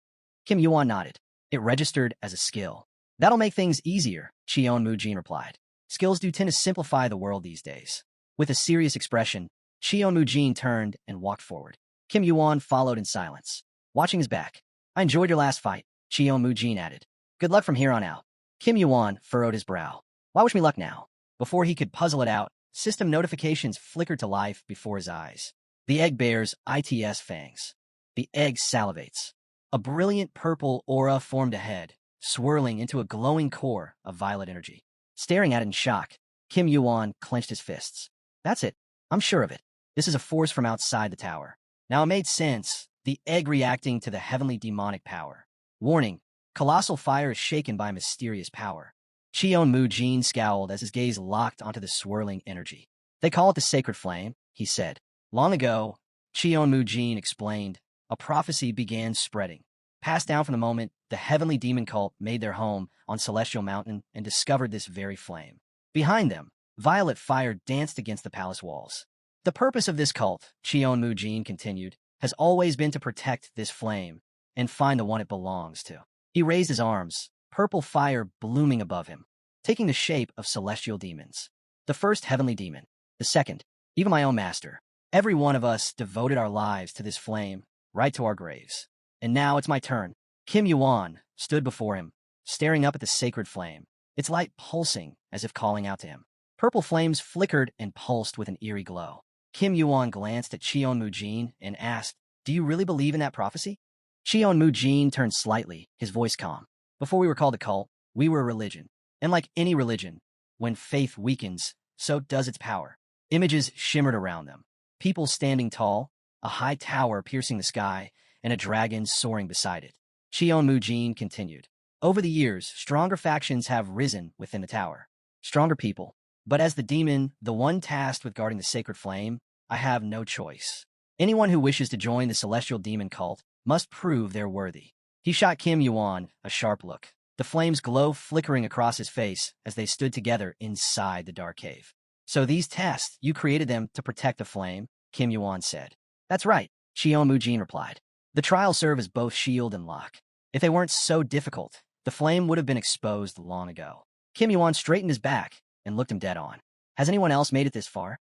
Kim Yuan nodded. It registered as a skill. That'll make things easier, Cheon Mujin replied. Skills do tend to simplify the world these days. With a serious expression, Cheon Mujin turned and walked forward. Kim Yuan followed in silence, watching his back. I enjoyed your last fight, Cheon Mujin added. Good luck from here on out. Kim Yuan furrowed his brow. Why wish me luck now? Before he could puzzle it out, system notifications flickered to life before his eyes. The egg bears ITS fangs. The egg salivates. A brilliant purple aura formed ahead, swirling into a glowing core of violet energy. Staring at it in shock, Kim Yuan clenched his fists. That's it. I'm sure of it. This is a force from outside the tower. Now it made sense, the egg reacting to the heavenly demonic power. Warning, colossal fire is shaken by mysterious power. Cheon Mujin scowled as his gaze locked onto the swirling energy. They call it the sacred flame, he said. Long ago, Cheon Mujin explained, a prophecy began spreading. Passed down from the moment the heavenly demon cult made their home on Celestial Mountain and discovered this very flame. Behind them, violet fire danced against the palace walls. The purpose of this cult, Cheon Mujin continued, has always been to protect this flame and find the one it belongs to. He raised his arms, purple fire blooming above him, taking the shape of celestial demons. The first heavenly demon, the second, even my own master. Every one of us devoted our lives to this flame, right to our graves. And now it's my turn. Kim Yuan stood before him, staring up at the sacred flame, its light pulsing as if calling out to him. Purple flames flickered and pulsed with an eerie glow. Kim Yuan glanced at Cheon Mujin and asked, Do you really believe in that prophecy? Cheon Mujin turned slightly, his voice calm. Before we were called a cult, we were a religion. And like any religion, when faith weakens, so does its power. Images shimmered around them. People standing tall, a high tower piercing the sky, and a dragon soaring beside it. Cheon Mujin continued. Over the years, stronger factions have risen within the tower. Stronger people. But as the demon, the one tasked with guarding the sacred flame, I have no choice. Anyone who wishes to join the celestial demon cult must prove they're worthy. He shot Kim Yuan a sharp look, the flame's glow flickering across his face as they stood together inside the dark cave. So these tests, you created them to protect the flame, Kim Yuan said. That's right, Cheon Mujin replied. The trials serve as both shield and lock. If they weren't so difficult, the flame would have been exposed long ago. Kim Yuan straightened his back and looked him dead on. Has anyone else made it this far?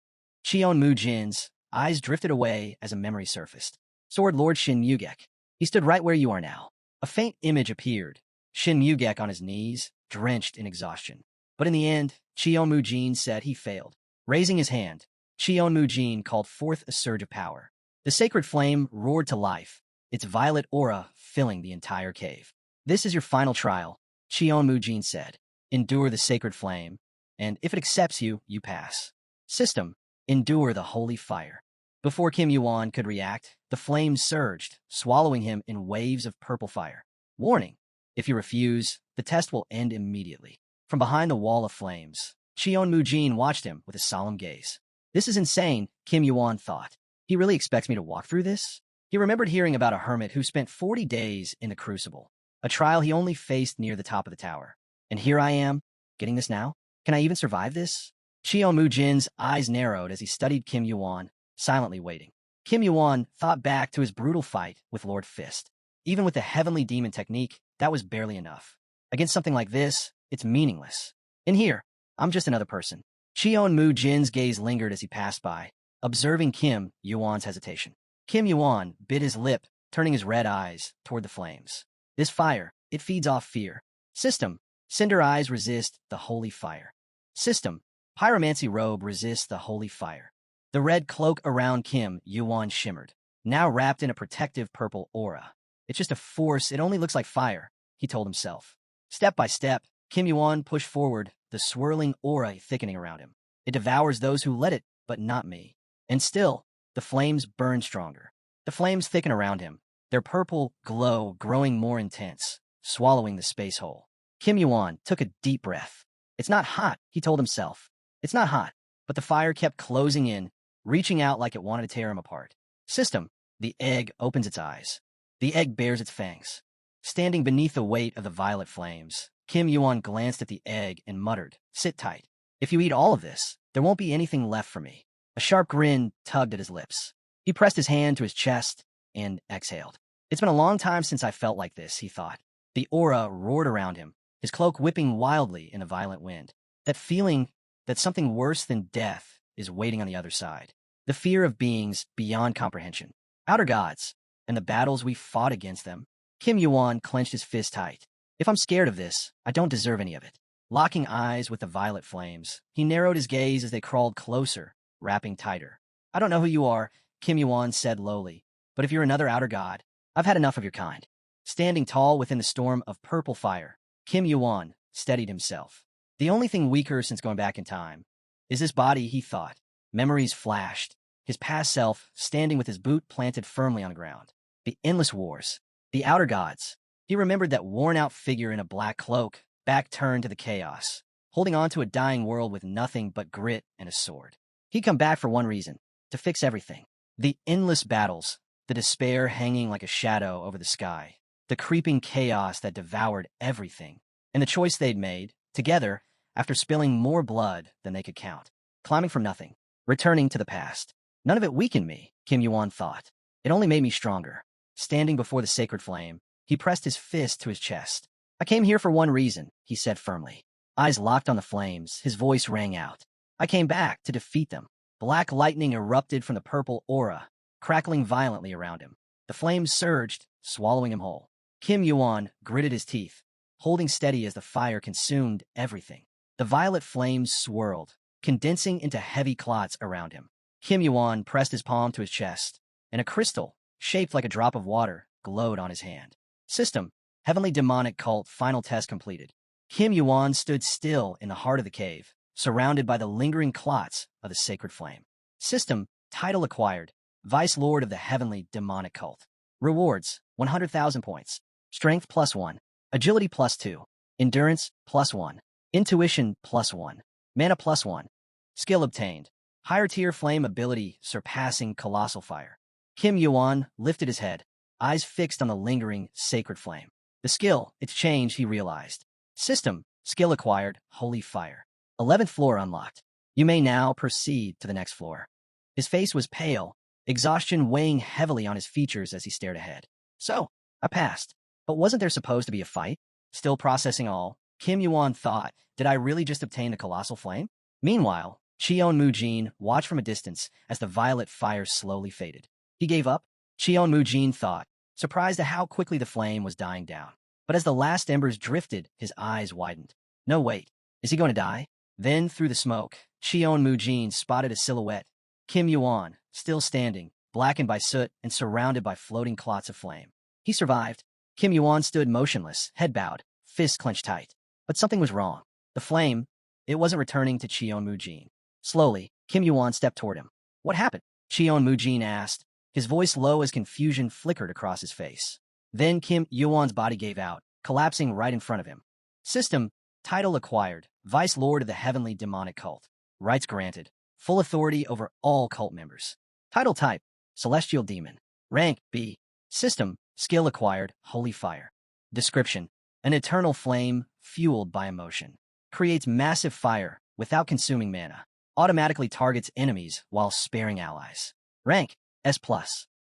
Cheon Mujin's eyes drifted away as a memory surfaced. Sword Lord Shin Mugek. He stood right where you are now. A faint image appeared, Shin Mugek on his knees, drenched in exhaustion. But in the end, Cheon Mujin said he failed. Raising his hand, Cheon Mujin called forth a surge of power. The sacred flame roared to life, its violet aura filling the entire cave. This is your final trial, Cheon Mujin said. Endure the sacred flame, and if it accepts you, you pass. System, endure the holy fire. Before Kim Yuan could react, the flame surged, swallowing him in waves of purple fire. Warning, if you refuse, the test will end immediately. From behind the wall of flames, Cheon Mujin watched him with a solemn gaze. This is insane, Kim Yuan thought. He really expects me to walk through this? He remembered hearing about a hermit who spent 40 days in the crucible, a trial he only faced near the top of the tower. And here I am, getting this now? Can I even survive this? Cheon Mujin's eyes narrowed as he studied Kim Yuan, silently waiting. Kim Yuan thought back to his brutal fight with Lord Fist. Even with the heavenly demon technique, that was barely enough. Against something like this, it's meaningless. In here, I'm just another person. Cheon Mujin's gaze lingered as he passed by, observing Kim Yuan's hesitation. Kim Yuan bit his lip, turning his red eyes toward the flames. This fire, it feeds off fear. System, cinder eyes resist the holy fire. System, pyromancy robe resists the holy fire. The red cloak around Kim Yuan shimmered, now wrapped in a protective purple aura. It's just a force, it only looks like fire, he told himself. Step by step, Kim Yuan pushed forward, the swirling aura thickening around him. It devours those who let it, but not me. And still, the flames burn stronger. The flames thicken around him, their purple glow growing more intense, swallowing the space hole. Kim Yuan took a deep breath. It's not hot, he told himself. It's not hot, but the fire kept closing in, reaching out like it wanted to tear him apart. System, the egg opens its eyes. The egg bares its fangs. Standing beneath the weight of the violet flames, Kim Yuan glanced at the egg and muttered, "Sit tight. If you eat all of this, there won't be anything left for me." A sharp grin tugged at his lips. He pressed his hand to his chest and exhaled. "It's been a long time since I felt like this," he thought. The aura roared around him, his cloak whipping wildly in a violent wind. That feeling that something worse than death is waiting on the other side. The fear of beings beyond comprehension. Outer gods, and the battles we fought against them. Kim Yuan clenched his fist tight. "If I'm scared of this, I don't deserve any of it." Locking eyes with the violet flames, he narrowed his gaze as they crawled closer, wrapping tighter. "I don't know who you are," Kim Yuan said lowly, "but if you're another outer god, I've had enough of your kind." Standing tall within the storm of purple fire, Kim Yuan steadied himself. The only thing weaker since going back in time is this body, he thought. Memories flashed, his past self standing with his boot planted firmly on the ground. The endless wars, the outer gods. He remembered that worn-out figure in a black cloak, back turned to the chaos, holding on to a dying world with nothing but grit and a sword. He'd come back for one reason, to fix everything. The endless battles, the despair hanging like a shadow over the sky, the creeping chaos that devoured everything, and the choice they'd made, together, after spilling more blood than they could count. Climbing from nothing, returning to the past. None of it weakened me, Kim Yuan thought. It only made me stronger. Standing before the sacred flame, he pressed his fist to his chest. "I came here for one reason," he said firmly. Eyes locked on the flames, his voice rang out. "I came back to defeat them." Black lightning erupted from the purple aura, crackling violently around him. The flames surged, swallowing him whole. Kim Yuan gritted his teeth, holding steady as the fire consumed everything. The violet flames swirled, condensing into heavy clots around him. Kim Yuan pressed his palm to his chest, and a crystal, shaped like a drop of water, glowed on his hand. System, Heavenly Demonic Cult final test completed. Kim Yuan stood still in the heart of the cave, surrounded by the lingering clots of the sacred flame. System, title acquired, Vice Lord of the Heavenly Demonic Cult. Rewards, 100,000 points. Strength +1. Agility +2. Endurance +1. Intuition +1. Mana +1. Skill obtained. Higher tier flame ability surpassing colossal fire. Kim Yuan lifted his head, eyes fixed on the lingering sacred flame. The skill, its change, he realized. System, skill acquired, Holy Fire. 11th floor unlocked. You may now proceed to the next floor. His face was pale, exhaustion weighing heavily on his features as he stared ahead. "So, I passed. But wasn't there supposed to be a fight?" Still processing all, Kim Yuan thought, "Did I really just obtain the colossal flame?" Meanwhile, Cheon Mujin watched from a distance as the violet fire slowly faded. He gave up, Cheon Mujin thought, surprised at how quickly the flame was dying down. But as the last embers drifted, his eyes widened. No, wait. Is he going to die? Then, through the smoke, Cheon Mujin spotted a silhouette. Kim Yuan, still standing, blackened by soot and surrounded by floating clots of flame. He survived. Kim Yuan stood motionless, head bowed, fists clenched tight. But something was wrong. The flame, it wasn't returning to Cheon Mujin. Slowly, Kim Yuan stepped toward him. "What happened?" Cheon Mujin asked, his voice low as confusion flickered across his face. Then Kim Yuan's body gave out, collapsing right in front of him. System, title acquired, Vice Lord of the Heavenly Demonic Cult. Rights granted, full authority over all cult members. Title type, Celestial Demon. Rank, B. System, skill acquired, Holy Fire. Description, an eternal flame fueled by emotion. Creates massive fire without consuming mana. Automatically targets enemies while sparing allies. Rank, S+.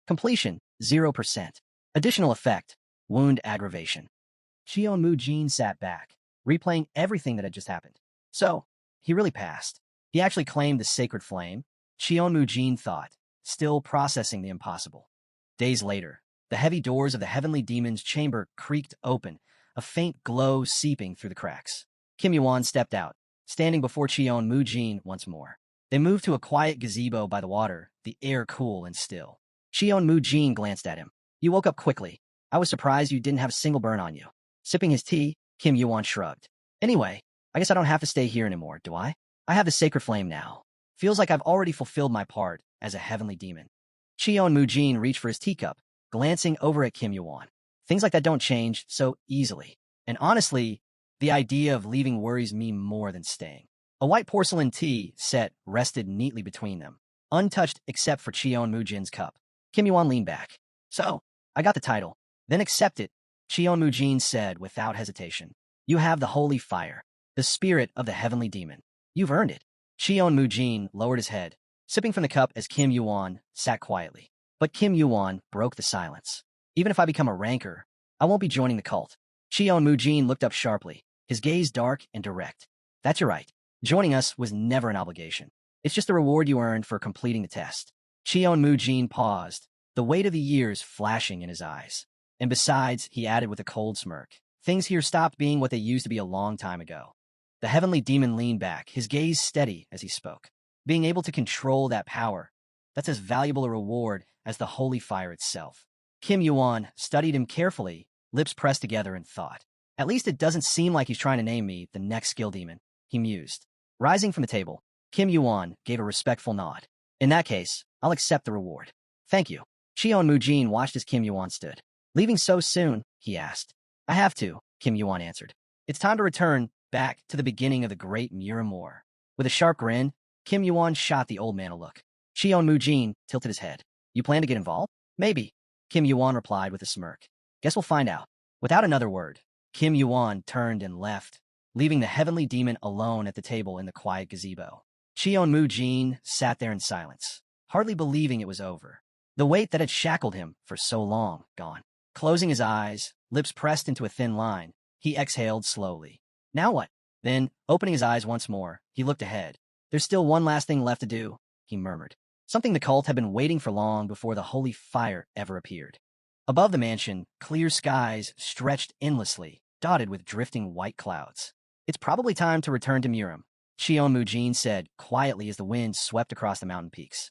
Completion, 0%. Additional effect, wound aggravation. Cheon Mujin sat back, replaying everything that had just happened. So, he really passed. He actually claimed the sacred flame, Cheon Mujin thought, still processing the impossible. Days later, the heavy doors of the Heavenly Demon's chamber creaked open, a faint glow seeping through the cracks. Kim Yuan stepped out, standing before Cheon Mujin once more. They moved to a quiet gazebo by the water, the air cool and still. Cheon Mujin glanced at him. "You woke up quickly. I was surprised you didn't have a single burn on you." Sipping his tea, Kim Yuan shrugged. "Anyway, I guess I don't have to stay here anymore, do I? I have the sacred flame now. Feels like I've already fulfilled my part as a heavenly demon." Cheon Mujin reached for his teacup, glancing over at Kim Yuan. "Things like that don't change so easily. And honestly, the idea of leaving worries me more than staying." A white porcelain tea set rested neatly between them, untouched except for Cheon Mujin's cup. Kim Yuan leaned back. "So, I got the title. Then accept it. Cheon Mujin said without hesitation. You have the holy fire, the spirit of the heavenly demon. You've earned it. Cheon Mujin lowered his head, sipping from the cup as Kim Yuan sat quietly. But Kim Yuan broke the silence. Even if I become a ranker, I won't be joining the cult. Cheon Mujin looked up sharply, his gaze dark and direct. That's your right. Joining us was never an obligation. It's just the reward you earned for completing the test. Cheon Mujin paused, the weight of the years flashing in his eyes. And besides, he added with a cold smirk, things here stopped being what they used to be a long time ago. The heavenly demon leaned back, his gaze steady as he spoke. Being able to control that power, that's as valuable a reward as the holy fire itself. Kim Yuan studied him carefully, lips pressed together in thought. At least it doesn't seem like he's trying to name me the next skill demon, he mused. Rising from the table, Kim Yuan gave a respectful nod. In that case, I'll accept the reward. Thank you. Cheon Mujin watched as Kim Yuan stood. Leaving so soon? He asked. I have to, Kim Yuan answered. It's time to return back to the beginning of the great Muram War. With a sharp grin, Kim Yuan shot the old man a look. Cheon Mujin tilted his head. You plan to get involved? Maybe, Kim Yuan replied with a smirk. Guess we'll find out. Without another word, Kim Yuan turned and left, leaving the heavenly demon alone at the table in the quiet gazebo. Cheon Mujin sat there in silence, hardly believing it was over. The weight that had shackled him for so long, gone. Closing his eyes, lips pressed into a thin line, he exhaled slowly. Now what? Then, opening his eyes once more, he looked ahead. There's still one last thing left to do, he murmured. Something the cult had been waiting for long before the holy fire ever appeared. Above the mansion, clear skies stretched endlessly, dotted with drifting white clouds. It's probably time to return to Muram, Cheon Mujin said quietly as the wind swept across the mountain peaks.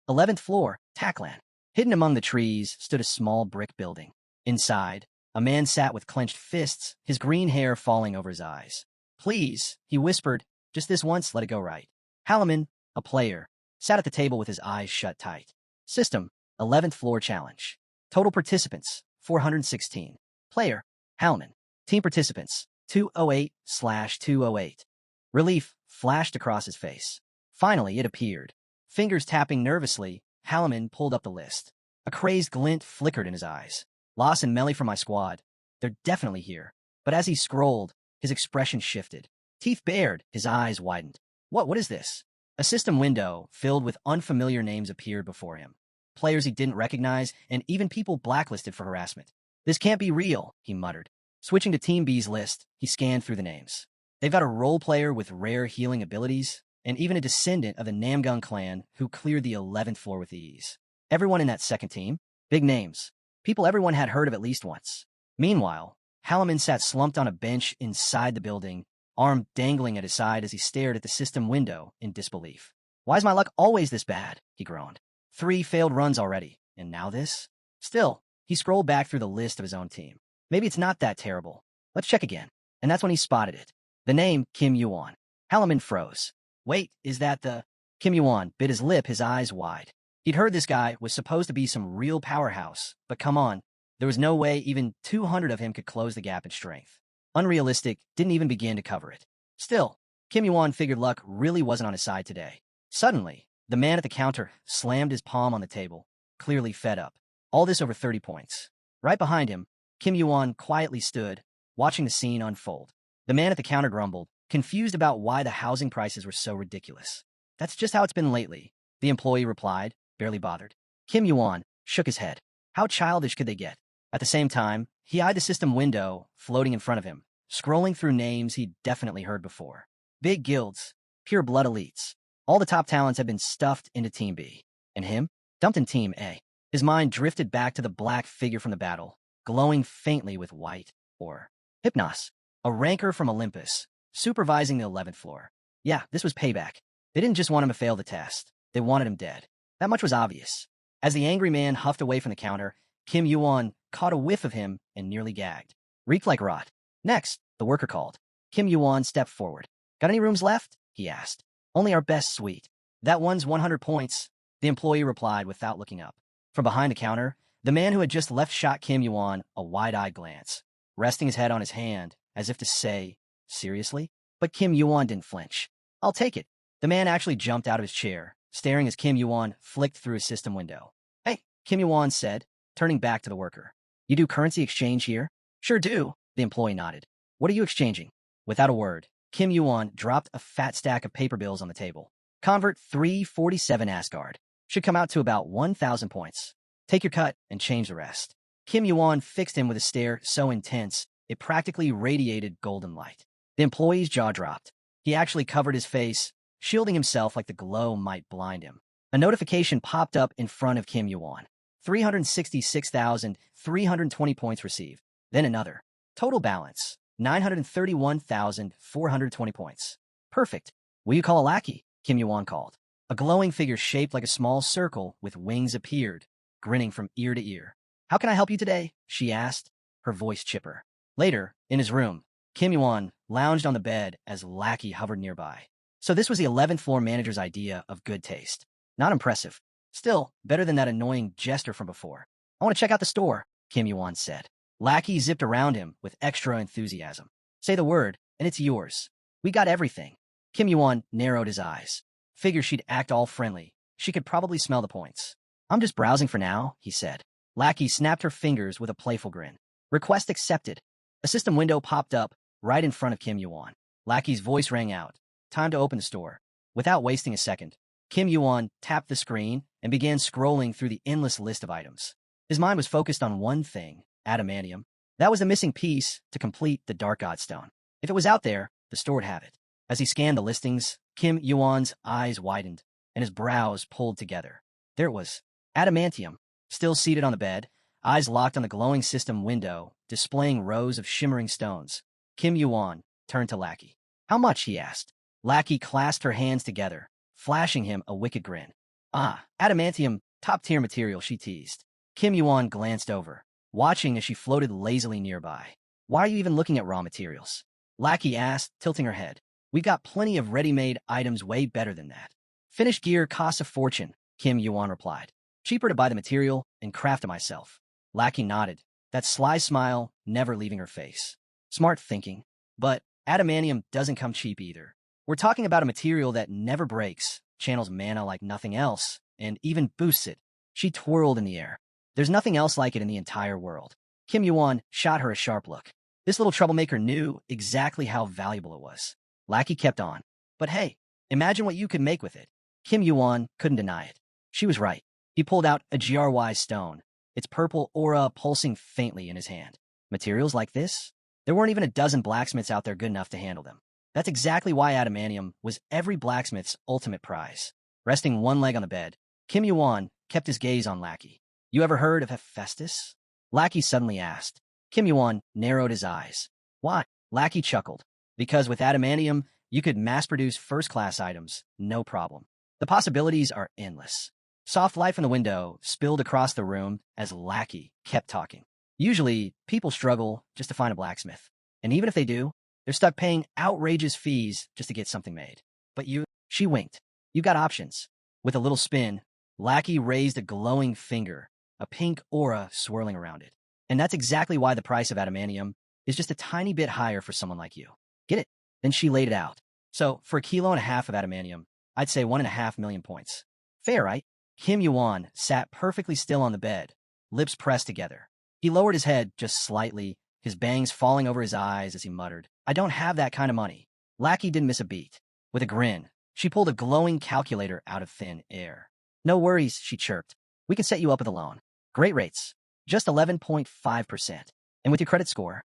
11th floor, Taklan. Hidden among the trees stood a small brick building. Inside, a man sat with clenched fists, his green hair falling over his eyes. Please, he whispered, just this once, let it go right. Halliman, a player, sat at the table with his eyes shut tight. System, 11th floor challenge. Total participants, 416. Player, Halliman. Team participants, 208/208. Relief flashed across his face. Finally, it appeared. Fingers tapping nervously, Halliman pulled up the list. A crazed glint flickered in his eyes. Loss and Melly from my squad. They're definitely here. But as he scrolled, his expression shifted. Teeth bared, his eyes widened. What is this? A system window filled with unfamiliar names appeared before him. Players he didn't recognize, and even people blacklisted for harassment. This can't be real, he muttered. Switching to Team B's list, he scanned through the names. They've got a role player with rare healing abilities, and even a descendant of the Namgung clan who cleared the 11th floor with ease. Everyone in that second team, big names. People everyone had heard of at least once. Meanwhile, Halliman sat slumped on a bench inside the building, arm dangling at his side as he stared at the system window in disbelief. Why's my luck always this bad? He groaned. 3 failed runs already, and now this? Still, he scrolled back through the list of his own team. Maybe it's not that terrible. Let's check again. And that's when he spotted it. The name, Kim Yuan. Halliman froze. Wait, is that the... Kim Yuan bit his lip, his eyes wide. He'd heard this guy was supposed to be some real powerhouse, but come on, there was no way even 200 of him could close the gap in strength. Unrealistic, didn't even begin to cover it. Still, Kim Yuan figured luck really wasn't on his side today. Suddenly, the man at the counter slammed his palm on the table, clearly fed up. All this over 30 points. Right behind him, Kim Yuan quietly stood, watching the scene unfold. The man at the counter grumbled, confused about why the housing prices were so ridiculous. That's just how it's been lately, the employee replied, barely bothered. Kim Yuan shook his head. How childish could they get? At the same time, he eyed the system window floating in front of him, scrolling through names he'd definitely heard before. Big guilds, pure blood elites. All the top talents had been stuffed into Team B. And him? Dumped in Team A. His mind drifted back to the black figure from the battle, glowing faintly with white. Or Hypnos, a ranker from Olympus, supervising the 11th floor. Yeah, this was payback. They didn't just want him to fail the test. They wanted him dead. That much was obvious. As the angry man huffed away from the counter, Kim Yuan caught a whiff of him and nearly gagged. Reeked like rot. Next, the worker called. Kim Yuan stepped forward. Got any rooms left? He asked. Only our best suite. That one's 100 points, the employee replied without looking up. From behind the counter, the man who had just left shot Kim Yuan a wide-eyed glance, resting his head on his hand, as if to say, seriously? But Kim Yuan didn't flinch. I'll take it. The man actually jumped out of his chair, staring as Kim Yuan flicked through his system window. Hey, Kim Yuan said, turning back to the worker. You do currency exchange here? Sure do, the employee nodded. What are you exchanging? Without a word, Kim Yuan dropped a fat stack of paper bills on the table. Convert 347 Asgard. Should come out to about 1,000 points. Take your cut and change the rest. Kim Yuan fixed him with a stare so intense, it practically radiated golden light. The employee's jaw dropped. He actually covered his face, shielding himself like the glow might blind him. A notification popped up in front of Kim Yuan. 366,320 points received. Then another. Total balance, 931,420 points. Perfect. Will you call a lackey? Kim Yuan called. A glowing figure shaped like a small circle with wings appeared, grinning from ear to ear. How can I help you today? She asked, her voice chipper. Later, in his room, Kim Yuan lounged on the bed as Lackey hovered nearby. So this was the 11th floor manager's idea of good taste. Not impressive. Still, better than that annoying jester from before. I want to check out the store, Kim Yuan said. Lackey zipped around him with extra enthusiasm. Say the word, and it's yours. We got everything. Kim Yuan narrowed his eyes. Figured she'd act all friendly. She could probably smell the points. I'm just browsing for now, he said. Lackey snapped her fingers with a playful grin. Request accepted. A system window popped up right in front of Kim Yuan. Lackey's voice rang out. Time to open the store. Without wasting a second, Kim Yuan tapped the screen and began scrolling through the endless list of items. His mind was focused on one thing, adamantium. That was the missing piece to complete the Dark God Stone. If it was out there, the store would have it. As he scanned the listings, Kim Yuan's eyes widened and his brows pulled together. There it was, adamantium, still seated on the bed, eyes locked on the glowing system window, displaying rows of shimmering stones. Kim Yuan turned to Lackey. How much? He asked. Lackey clasped her hands together, flashing him a wicked grin. Ah, adamantium, top-tier material, she teased. Kim Yuan glanced over, watching as she floated lazily nearby. Why are you even looking at raw materials? Lackey asked, tilting her head. We've got plenty of ready-made items way better than that. Finished gear costs a fortune, Kim Yuan replied. Cheaper to buy the material and craft it myself. Lackey nodded, that sly smile never leaving her face. Smart thinking. But adamantium doesn't come cheap either. We're talking about a material that never breaks, channels mana like nothing else, and even boosts it. She twirled in the air. There's nothing else like it in the entire world. Kim Yuan shot her a sharp look. This little troublemaker knew exactly how valuable it was. Lackey kept on. But hey, imagine what you could make with it. Kim Yuan couldn't deny it. She was right. He pulled out a GRY stone, its purple aura pulsing faintly in his hand. Materials like this? There weren't even a dozen blacksmiths out there good enough to handle them. That's exactly why adamantium was every blacksmith's ultimate prize. Resting one leg on the bed, Kim Yuan kept his gaze on Lackey. You ever heard of Hephaestus? Lackey suddenly asked. Kim Yuan narrowed his eyes. Why? Lackey chuckled. Because with adamantium, you could mass-produce first-class items, no problem. The possibilities are endless. Soft light from the window spilled across the room as Lackey kept talking. Usually, people struggle just to find a blacksmith. And even if they do, they're stuck paying outrageous fees just to get something made. But you, she winked. You got options. With a little spin, Lackey raised a glowing finger, a pink aura swirling around it. And that's exactly why the price of adamantium is just a tiny bit higher for someone like you. Get it? Then she laid it out. So, for 1.5 kilos of adamantium, I'd say 1.5 million points. Fair, right? Kim Yuan sat perfectly still on the bed, lips pressed together. He lowered his head just slightly, his bangs falling over his eyes as he muttered, I don't have that kind of money. Lackey didn't miss a beat. With a grin, she pulled a glowing calculator out of thin air. No worries, she chirped. We can set you up with a loan. Great rates. Just 11.5%. And with your credit score.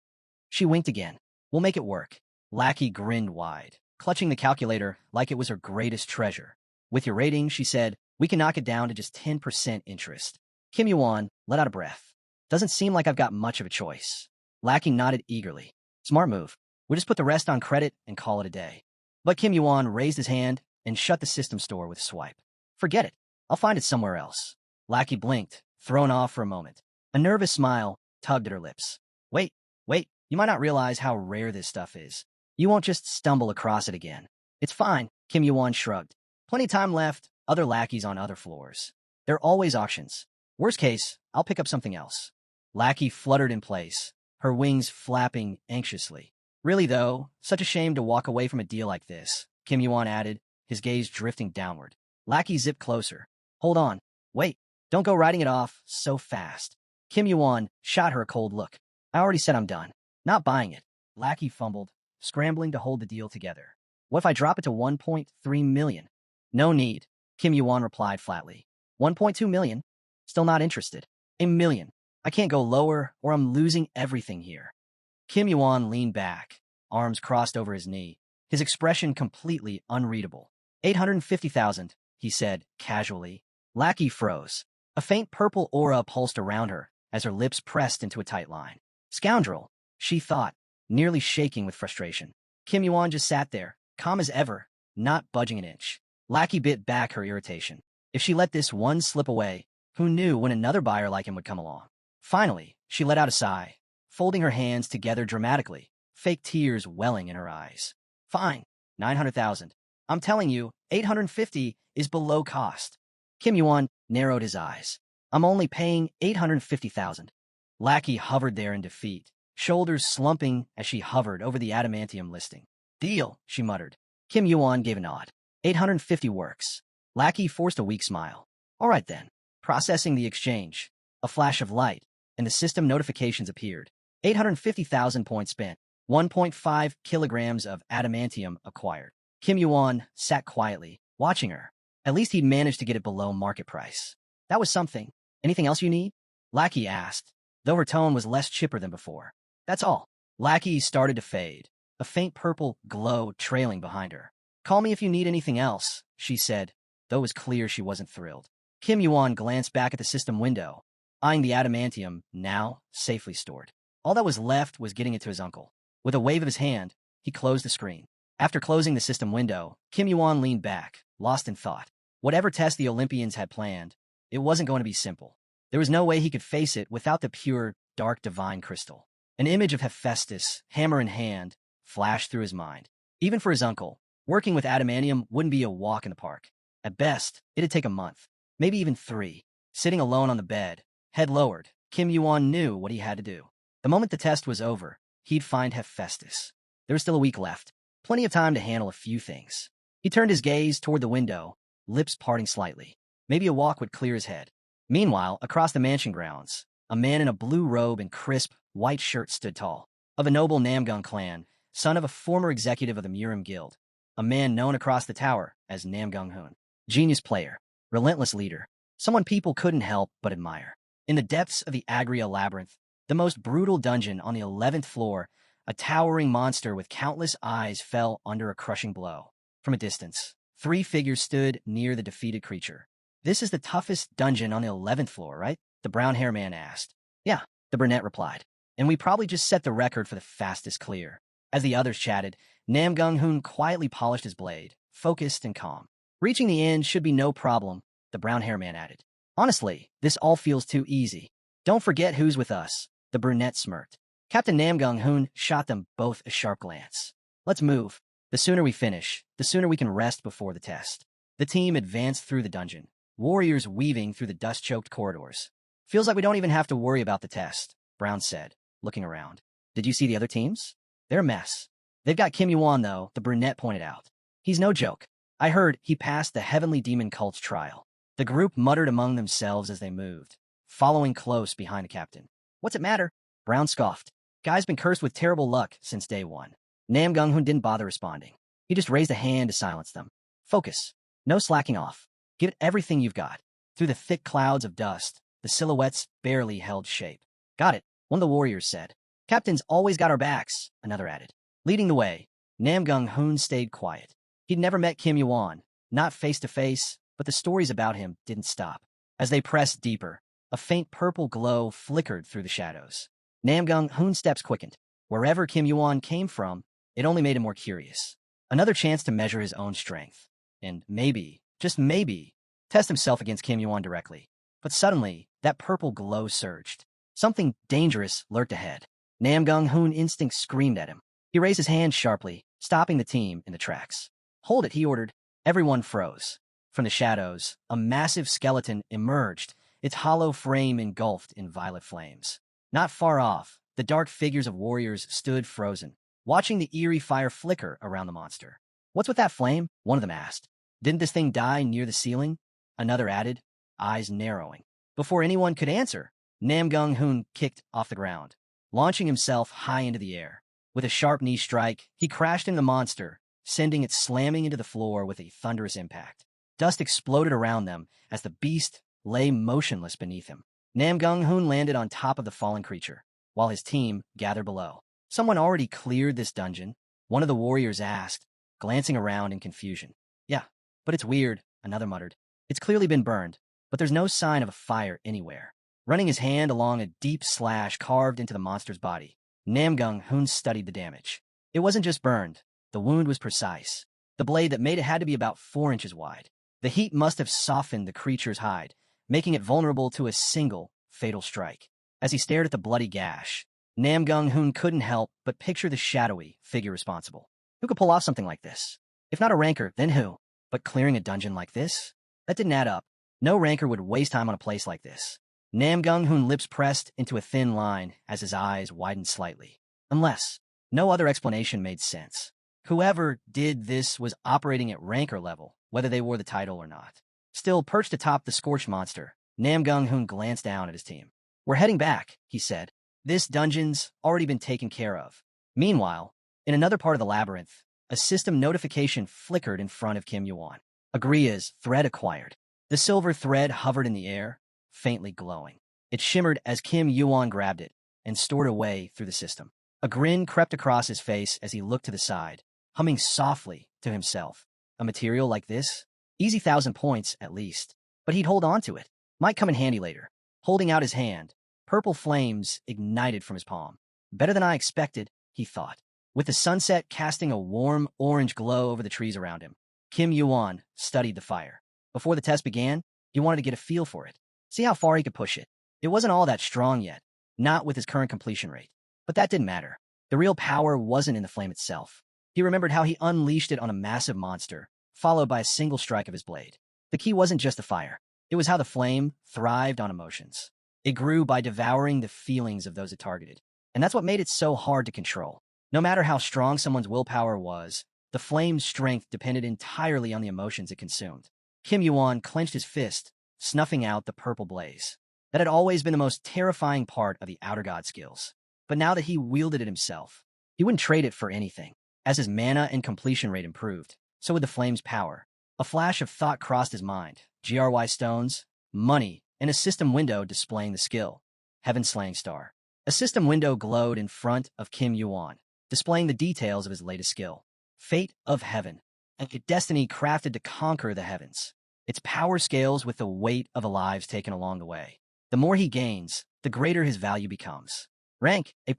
She winked again. We'll make it work. Lackey grinned wide, clutching the calculator like it was her greatest treasure. With your rating, she said, we can knock it down to just 10% interest. Kim Yuan let out a breath. Doesn't seem like I've got much of a choice. Lackey nodded eagerly. Smart move. We'll just put the rest on credit and call it a day. But Kim Yuan raised his hand and shut the system store with a swipe. Forget it. I'll find it somewhere else. Lackey blinked, thrown off for a moment. A nervous smile tugged at her lips. Wait, you might not realize how rare this stuff is. You won't just stumble across it again. It's fine, Kim Yuan shrugged. Plenty of time left, other lackeys on other floors. There are always auctions. Worst case, I'll pick up something else. Lackey fluttered in place, her wings flapping anxiously. Really though, such a shame to walk away from a deal like this, Kim Yuan added, his gaze drifting downward. Lackey zipped closer. Hold on. Wait, don't go riding it off so fast. Kim Yuan shot her a cold look. I already said I'm done. Not buying it. Lackey fumbled, scrambling to hold the deal together. What if I drop it to 1.3 million? No need, Kim Yuan replied flatly. 1.2 million? Still not interested. A million. I can't go lower or I'm losing everything here. Kim Yuan leaned back, arms crossed over his knee, his expression completely unreadable. 850,000, he said, casually. Lackey froze. A faint purple aura pulsed around her as her lips pressed into a tight line. Scoundrel, she thought, nearly shaking with frustration. Kim Yuan just sat there, calm as ever, not budging an inch. Lackey bit back her irritation. If she let this one slip away, who knew when another buyer like him would come along? Finally, she let out a sigh, folding her hands together dramatically, fake tears welling in her eyes. Fine, 900,000. I'm telling you, 850 is below cost. Kim Yuan narrowed his eyes. I'm only paying 850,000. Lackey hovered there in defeat, shoulders slumping as she hovered over the adamantium listing. Deal, she muttered. Kim Yuan gave a nod. 850 works. Lackey forced a weak smile. All right then. Processing the exchange. A flash of light, and the system notifications appeared. 850,000 points spent. 1.5 kilograms of adamantium acquired. Kim Yuan sat quietly, watching her. At least he'd managed to get it below market price. That was something. Anything else you need? Lackey asked, though her tone was less chipper than before. That's all. Lackey started to fade, a faint purple glow trailing behind her. Call me if you need anything else, she said, though it was clear she wasn't thrilled. Kim Yuan glanced back at the system window, eyeing the adamantium, now safely stored. All that was left was getting it to his uncle. With a wave of his hand, he closed the screen. After closing the system window, Kim Yuan leaned back, lost in thought. Whatever test the Olympians had planned, it wasn't going to be simple. There was no way he could face it without the pure, dark divine crystal. An image of Hephaestus, hammer in hand, flashed through his mind. Even for his uncle, working with adamantium wouldn't be a walk in the park. At best, it'd take a month, maybe even 3. Sitting alone on the bed, head lowered, Kim Yuan knew what he had to do. The moment the test was over, he'd find Hephaestus. There was still a week left, plenty of time to handle a few things. He turned his gaze toward the window, lips parting slightly. Maybe a walk would clear his head. Meanwhile, across the mansion grounds, a man in a blue robe and crisp, white shirt stood tall. Of a noble Namgung clan, son of a former executive of the Murim Guild, a man known across the tower as Namgung-hun. Genius player, relentless leader, someone people couldn't help but admire. In the depths of the Agria Labyrinth, the most brutal dungeon on the 11th floor, a towering monster with countless eyes fell under a crushing blow. From a distance, 3 figures stood near the defeated creature. This is the toughest dungeon on the 11th floor, right? The brown-haired man asked. Yeah, the brunette replied. And we probably just set the record for the fastest clear. As the others chatted, Namgung-hun quietly polished his blade, focused and calm. Reaching the end should be no problem, the brown-haired man added. Honestly, this all feels too easy. Don't forget who's with us, the brunette smirked. Captain Namgung-hun shot them both a sharp glance. Let's move. The sooner we finish, the sooner we can rest before the test. The team advanced through the dungeon, warriors weaving through the dust-choked corridors. Feels like we don't even have to worry about the test, Brown said, looking around. Did you see the other teams? They're a mess. They've got Kim Yuan, though, the brunette pointed out. He's no joke. I heard he passed the Heavenly Demon Cult's trial. The group muttered among themselves as they moved, following close behind the captain. What's it matter? Brown scoffed. Guy's been cursed with terrible luck since day one. Namgung-hun didn't bother responding. He just raised a hand to silence them. Focus. No slacking off. Give it everything you've got. Through the thick clouds of dust, the silhouettes barely held shape. Got it, one of the warriors said. Captain's always got our backs, another added. Leading the way, Namgung-hun stayed quiet. He'd never met Kim Yuan, not face to face, but the stories about him didn't stop. As they pressed deeper, a faint purple glow flickered through the shadows. Namgung-hun's steps quickened. Wherever Kim Yuan came from, it only made him more curious. Another chance to measure his own strength. And maybe, just maybe, test himself against Kim Yuan directly. But suddenly, that purple glow surged. Something dangerous lurked ahead. Namgung-hun's instinct screamed at him. He raised his hand sharply, stopping the team in the tracks. Hold it, he ordered. Everyone froze. From the shadows, a massive skeleton emerged, its hollow frame engulfed in violet flames. Not far off, the dark figures of warriors stood frozen, watching the eerie fire flicker around the monster. What's with that flame? One of them asked. Didn't this thing die near the ceiling? Another added, eyes narrowing. Before anyone could answer, Namgung-hun kicked off the ground. launching himself high into the air. With a sharp knee strike, he crashed into the monster, sending it slamming into the floor with a thunderous impact. Dust exploded around them as the beast lay motionless beneath him. Namgung-hoon landed on top of the fallen creature, while his team gathered below. Someone already cleared this dungeon, one of the warriors asked, glancing around in confusion. Yeah, but it's weird, another muttered. It's clearly been burned, but there's no sign of a fire anywhere. Running his hand along a deep slash carved into the monster's body, Namgung-hoon studied the damage. It wasn't just burned. The wound was precise. The blade that made it had to be about 4 inches wide. The heat must have softened the creature's hide, making it vulnerable to a single, fatal strike. As he stared at the bloody gash, Namgung-hoon couldn't help but picture the shadowy figure responsible. Who could pull off something like this? If not a ranker, then who? But clearing a dungeon like this? That didn't add up. No ranker would waste time on a place like this. Namgung-hoon's lips pressed into a thin line as his eyes widened slightly. Unless, no other explanation made sense. Whoever did this was operating at ranker level, whether they wore the title or not. Still perched atop the scorched monster, Namgung-hoon glanced down at his team. We're heading back, he said. This dungeon's already been taken care of. Meanwhile, in another part of the labyrinth, a system notification flickered in front of Kim Yuan. Agria's thread acquired. The silver thread hovered in the air, faintly glowing. It shimmered as Kim Yuan grabbed it and stored away through the system. A grin crept across his face as he looked to the side, humming softly to himself. A material like this? Easy 1,000 points, at least. But he'd hold on to it. Might come in handy later. Holding out his hand, purple flames ignited from his palm. Better than I expected, he thought. With the sunset casting a warm orange glow over the trees around him, Kim Yuan studied the fire. Before the test began, he wanted to get a feel for it. See how far he could push it. It wasn't all that strong yet, not with his current completion rate. But that didn't matter. The real power wasn't in the flame itself. He remembered how he unleashed it on a massive monster, followed by a single strike of his blade. The key wasn't just the fire. It was how the flame thrived on emotions. It grew by devouring the feelings of those it targeted. And that's what made it so hard to control. No matter how strong someone's willpower was, the flame's strength depended entirely on the emotions it consumed. Kim Yuan clenched his fist, snuffing out the purple blaze. That had always been the most terrifying part of the Outer God skills. But now that he wielded it himself, he wouldn't trade it for anything. As his mana and completion rate improved, so would the flame's power. A flash of thought crossed his mind. GRY stones, money, and a system window displaying the skill. Heaven-slaying star. A system window glowed in front of Kim Yuan, displaying the details of his latest skill. Fate of Heaven. A destiny crafted to conquer the heavens. Its power scales with the weight of the lives taken along the way. The more he gains, the greater his value becomes. Rank, A+.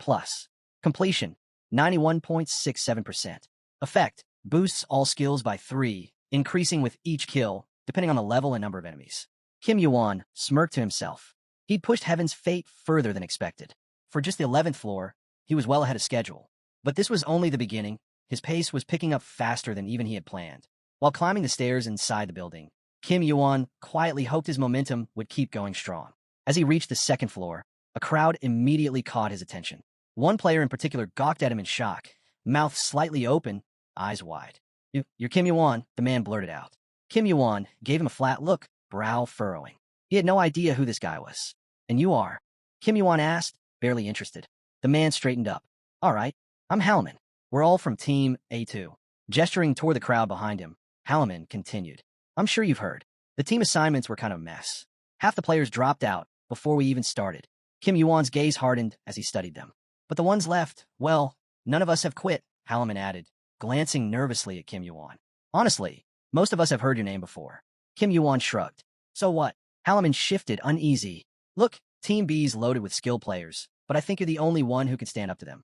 Completion, 91.67%. Effect, boosts all skills by 3, increasing with each kill, depending on the level and number of enemies. Kim Yuan smirked to himself. He'd pushed Heaven's fate further than expected. For just the 11th floor, he was well ahead of schedule. But this was only the beginning. His pace was picking up faster than even he had planned. While climbing the stairs inside the building, Kim Yuan quietly hoped his momentum would keep going strong. As he reached the 2nd floor, a crowd immediately caught his attention. One player in particular gawked at him in shock, mouth slightly open, eyes wide. You're Kim Yuan, the man blurted out. Kim Yuan gave him a flat look, brow furrowing. He had no idea who this guy was. And you are? Kim Yuan asked, barely interested. The man straightened up. All right, I'm Halman. We're all from Team A2. Gesturing toward the crowd behind him, Halman continued. I'm sure you've heard. The team assignments were kind of a mess. Half the players dropped out before we even started. Kim Yuan's gaze hardened as he studied them. But the ones left, well, none of us have quit, Halman added, glancing nervously at Kim Yuan. Honestly, most of us have heard your name before. Kim Yuan shrugged. So what? Halman shifted, uneasy. Look, Team B's loaded with skilled players, but I think you're the only one who can stand up to them.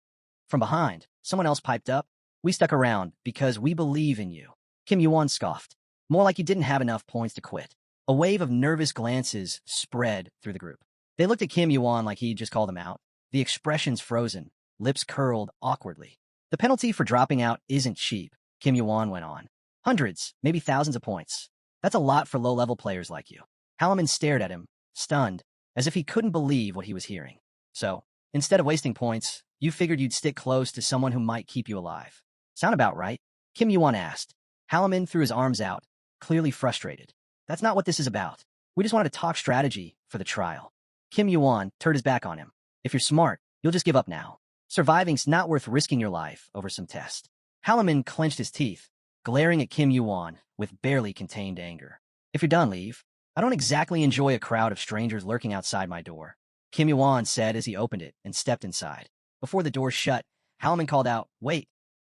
From behind, someone else piped up. We stuck around because we believe in you. Kim Yuan scoffed. More like you didn't have enough points to quit. A wave of nervous glances spread through the group. They looked at Kim Yuan like he'd just called them out. The expressions frozen, lips curled awkwardly. The penalty for dropping out isn't cheap, Kim Yuan went on. Hundreds, maybe thousands of points. That's a lot for low-level players like you. Halman stared at him, stunned, as if he couldn't believe what he was hearing. So, instead of wasting points, you figured you'd stick close to someone who might keep you alive. Sound about right? Kim Yuan asked. Halman threw his arms out, clearly frustrated. That's not what this is about. We just wanted to talk strategy for the trial. Kim Yuan turned his back on him. If you're smart, You'll just give up now. Surviving's not worth risking your life over some test. Halaman clenched his teeth, glaring at Kim Yuan with barely contained anger. If you're done, leave. I don't exactly enjoy a crowd of strangers lurking outside my door, Kim Yuan said as he opened it and stepped inside. Before the door shut, Halaman called out, "Wait,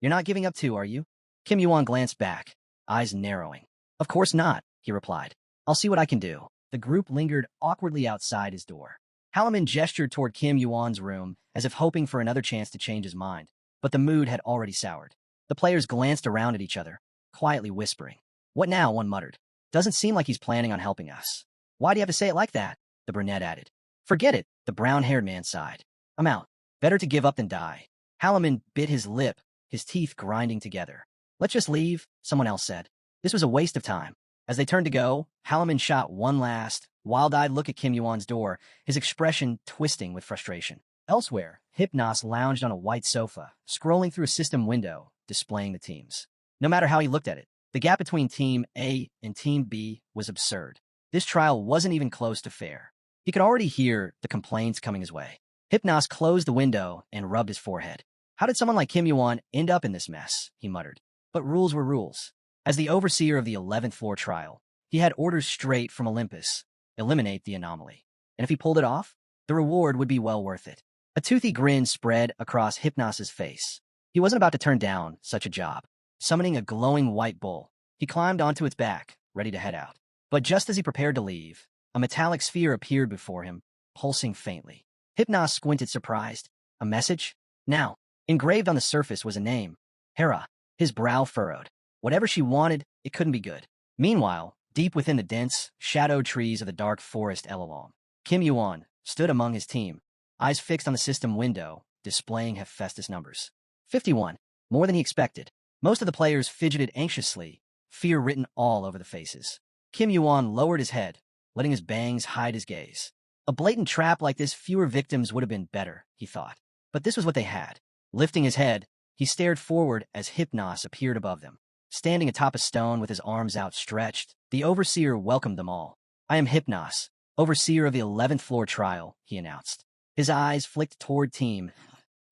you're not giving up too, are you?" Kim Yuan glanced back, eyes narrowing. "Of course not," he replied. "I'll see what I can do." The group lingered awkwardly outside his door. Halaman gestured toward Kim Yuan's room as if hoping for another chance to change his mind, but the mood had already soured. The players glanced around at each other, quietly whispering. "What now?" one muttered. "Doesn't seem like he's planning on helping us." "Why do you have to say it like that?" the brunette added. "Forget it," the brown-haired man sighed. "I'm out. Better to give up than die." Halaman bit his lip, his teeth grinding together. "Let's just leave," someone else said. This was a waste of time. As they turned to go, Halaman shot one last, wild-eyed look at Kim Yuan's door, his expression twisting with frustration. Elsewhere, Hypnos lounged on a white sofa, scrolling through a system window, displaying the teams. No matter how he looked at it, the gap between Team A and Team B was absurd. This trial wasn't even close to fair. He could already hear the complaints coming his way. Hypnos closed the window and rubbed his forehead. How did someone like Kim Yuan end up in this mess? He muttered. But rules were rules. As the overseer of the 11th floor trial, he had orders straight from Olympus: eliminate the anomaly. And if he pulled it off, the reward would be well worth it. A toothy grin spread across Hypnos's face. He wasn't about to turn down such a job. Summoning a glowing white bull, he climbed onto its back, ready to head out. But just as he prepared to leave, a metallic sphere appeared before him, pulsing faintly. Hypnos squinted surprised. A message? Now, engraved on the surface was a name. Hera. His brow furrowed. Whatever she wanted, it couldn't be good. Meanwhile, deep within the dense, shadowed trees of the dark forest Elalong, Kim Yuan stood among his team, eyes fixed on the system window, displaying Hephaestus numbers. 51. More than he expected. Most of the players fidgeted anxiously, fear written all over the faces. Kim Yuan lowered his head, letting his bangs hide his gaze. A blatant trap like this, fewer victims would have been better, he thought. But this was what they had. Lifting his head, he stared forward as Hypnos appeared above them. Standing atop a stone with his arms outstretched, the overseer welcomed them all. "I am Hypnos, overseer of the 11th floor trial," he announced. His eyes flicked toward team.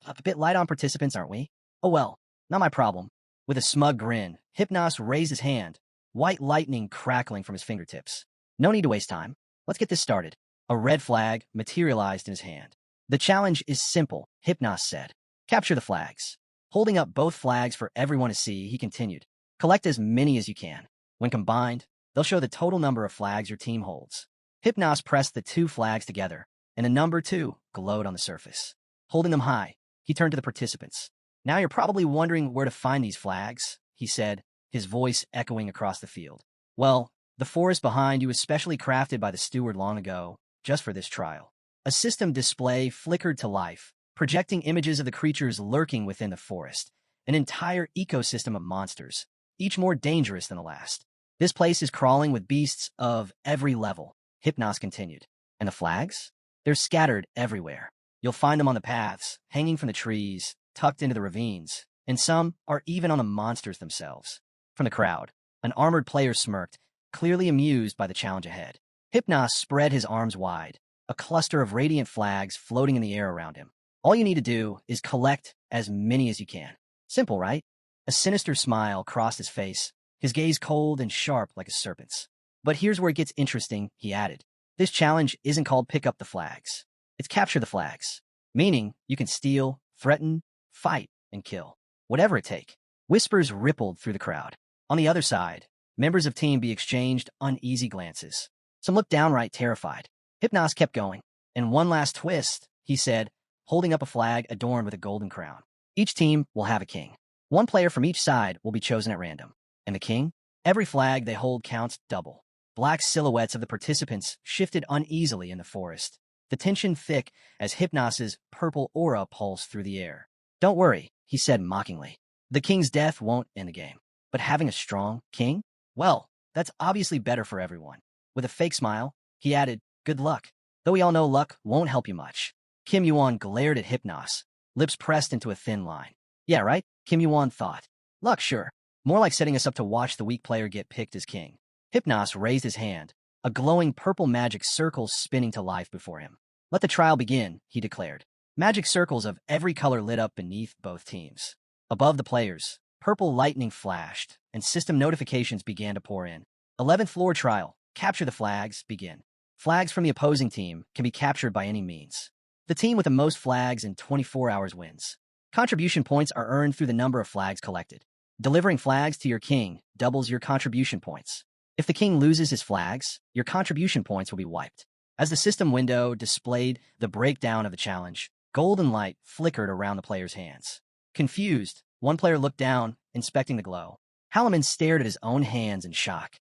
"A bit light on participants, aren't we?" "Oh well, not my problem." With a smug grin, Hypnos raised his hand, white lightning crackling from his fingertips. "No need to waste time. Let's get this started." A red flag materialized in his hand. "The challenge is simple," Hypnos said. "Capture the flags." Holding up both flags for everyone to see, he continued. "Collect as many as you can. When combined, they'll show the total number of flags your team holds." Hypnos pressed the two flags together, and a number 2 glowed on the surface. Holding them high, he turned to the participants. "Now you're probably wondering where to find these flags," he said, his voice echoing across the field. "Well, the forest behind you is specially crafted by the steward long ago, just for this trial." A system display flickered to life, projecting images of the creatures lurking within the forest, an entire ecosystem of monsters, each more dangerous than the last. "This place is crawling with beasts of every level," Hypnos continued. "And the flags? They're scattered everywhere. You'll find them on the paths, hanging from the trees, tucked into the ravines, and some are even on the monsters themselves." From the crowd, an armored player smirked, clearly amused by the challenge ahead. Hypnos spread his arms wide, a cluster of radiant flags floating in the air around him. "All you need to do is collect as many as you can. Simple, right?" A sinister smile crossed his face, his gaze cold and sharp like a serpent's. "But here's where it gets interesting," he added. "This challenge isn't called pick up the flags. It's capture the flags. Meaning you can steal, threaten, fight, and kill. Whatever it take." Whispers rippled through the crowd. On the other side, members of Team B exchanged uneasy glances. Some looked downright terrified. Hypnos kept going. "And one last twist," he said, holding up a flag adorned with a golden crown. "Each team will have a king. One player from each side will be chosen at random. And the king? Every flag they hold counts double." Black silhouettes of the participants shifted uneasily in the forest, the tension thick as Hypnos's purple aura pulsed through the air. "Don't worry," he said mockingly. "The king's death won't end the game. But having a strong king? Well, that's obviously better for everyone." With a fake smile, he added, "Good luck. Though we all know luck won't help you much." Kim Yuan glared at Hypnos, lips pressed into a thin line. "Yeah, right?" Kim Yuan thought. "Luck, sure. More like setting us up to watch the weak player get picked as king." Hypnos raised his hand, a glowing purple magic circle spinning to life before him. "Let the trial begin," he declared. Magic circles of every color lit up beneath both teams. Above the players, purple lightning flashed, and system notifications began to pour in. 11th floor trial. Capture the flags. Begin. Flags from the opposing team can be captured by any means. The team with the most flags in 24 hours wins. Contribution points are earned through the number of flags collected. Delivering flags to your king doubles your contribution points. If the king loses his flags, your contribution points will be wiped. As the system window displayed the breakdown of the challenge, golden light flickered around the player's hands. Confused, one player looked down, inspecting the glow. Halliman stared at his own hands in shock.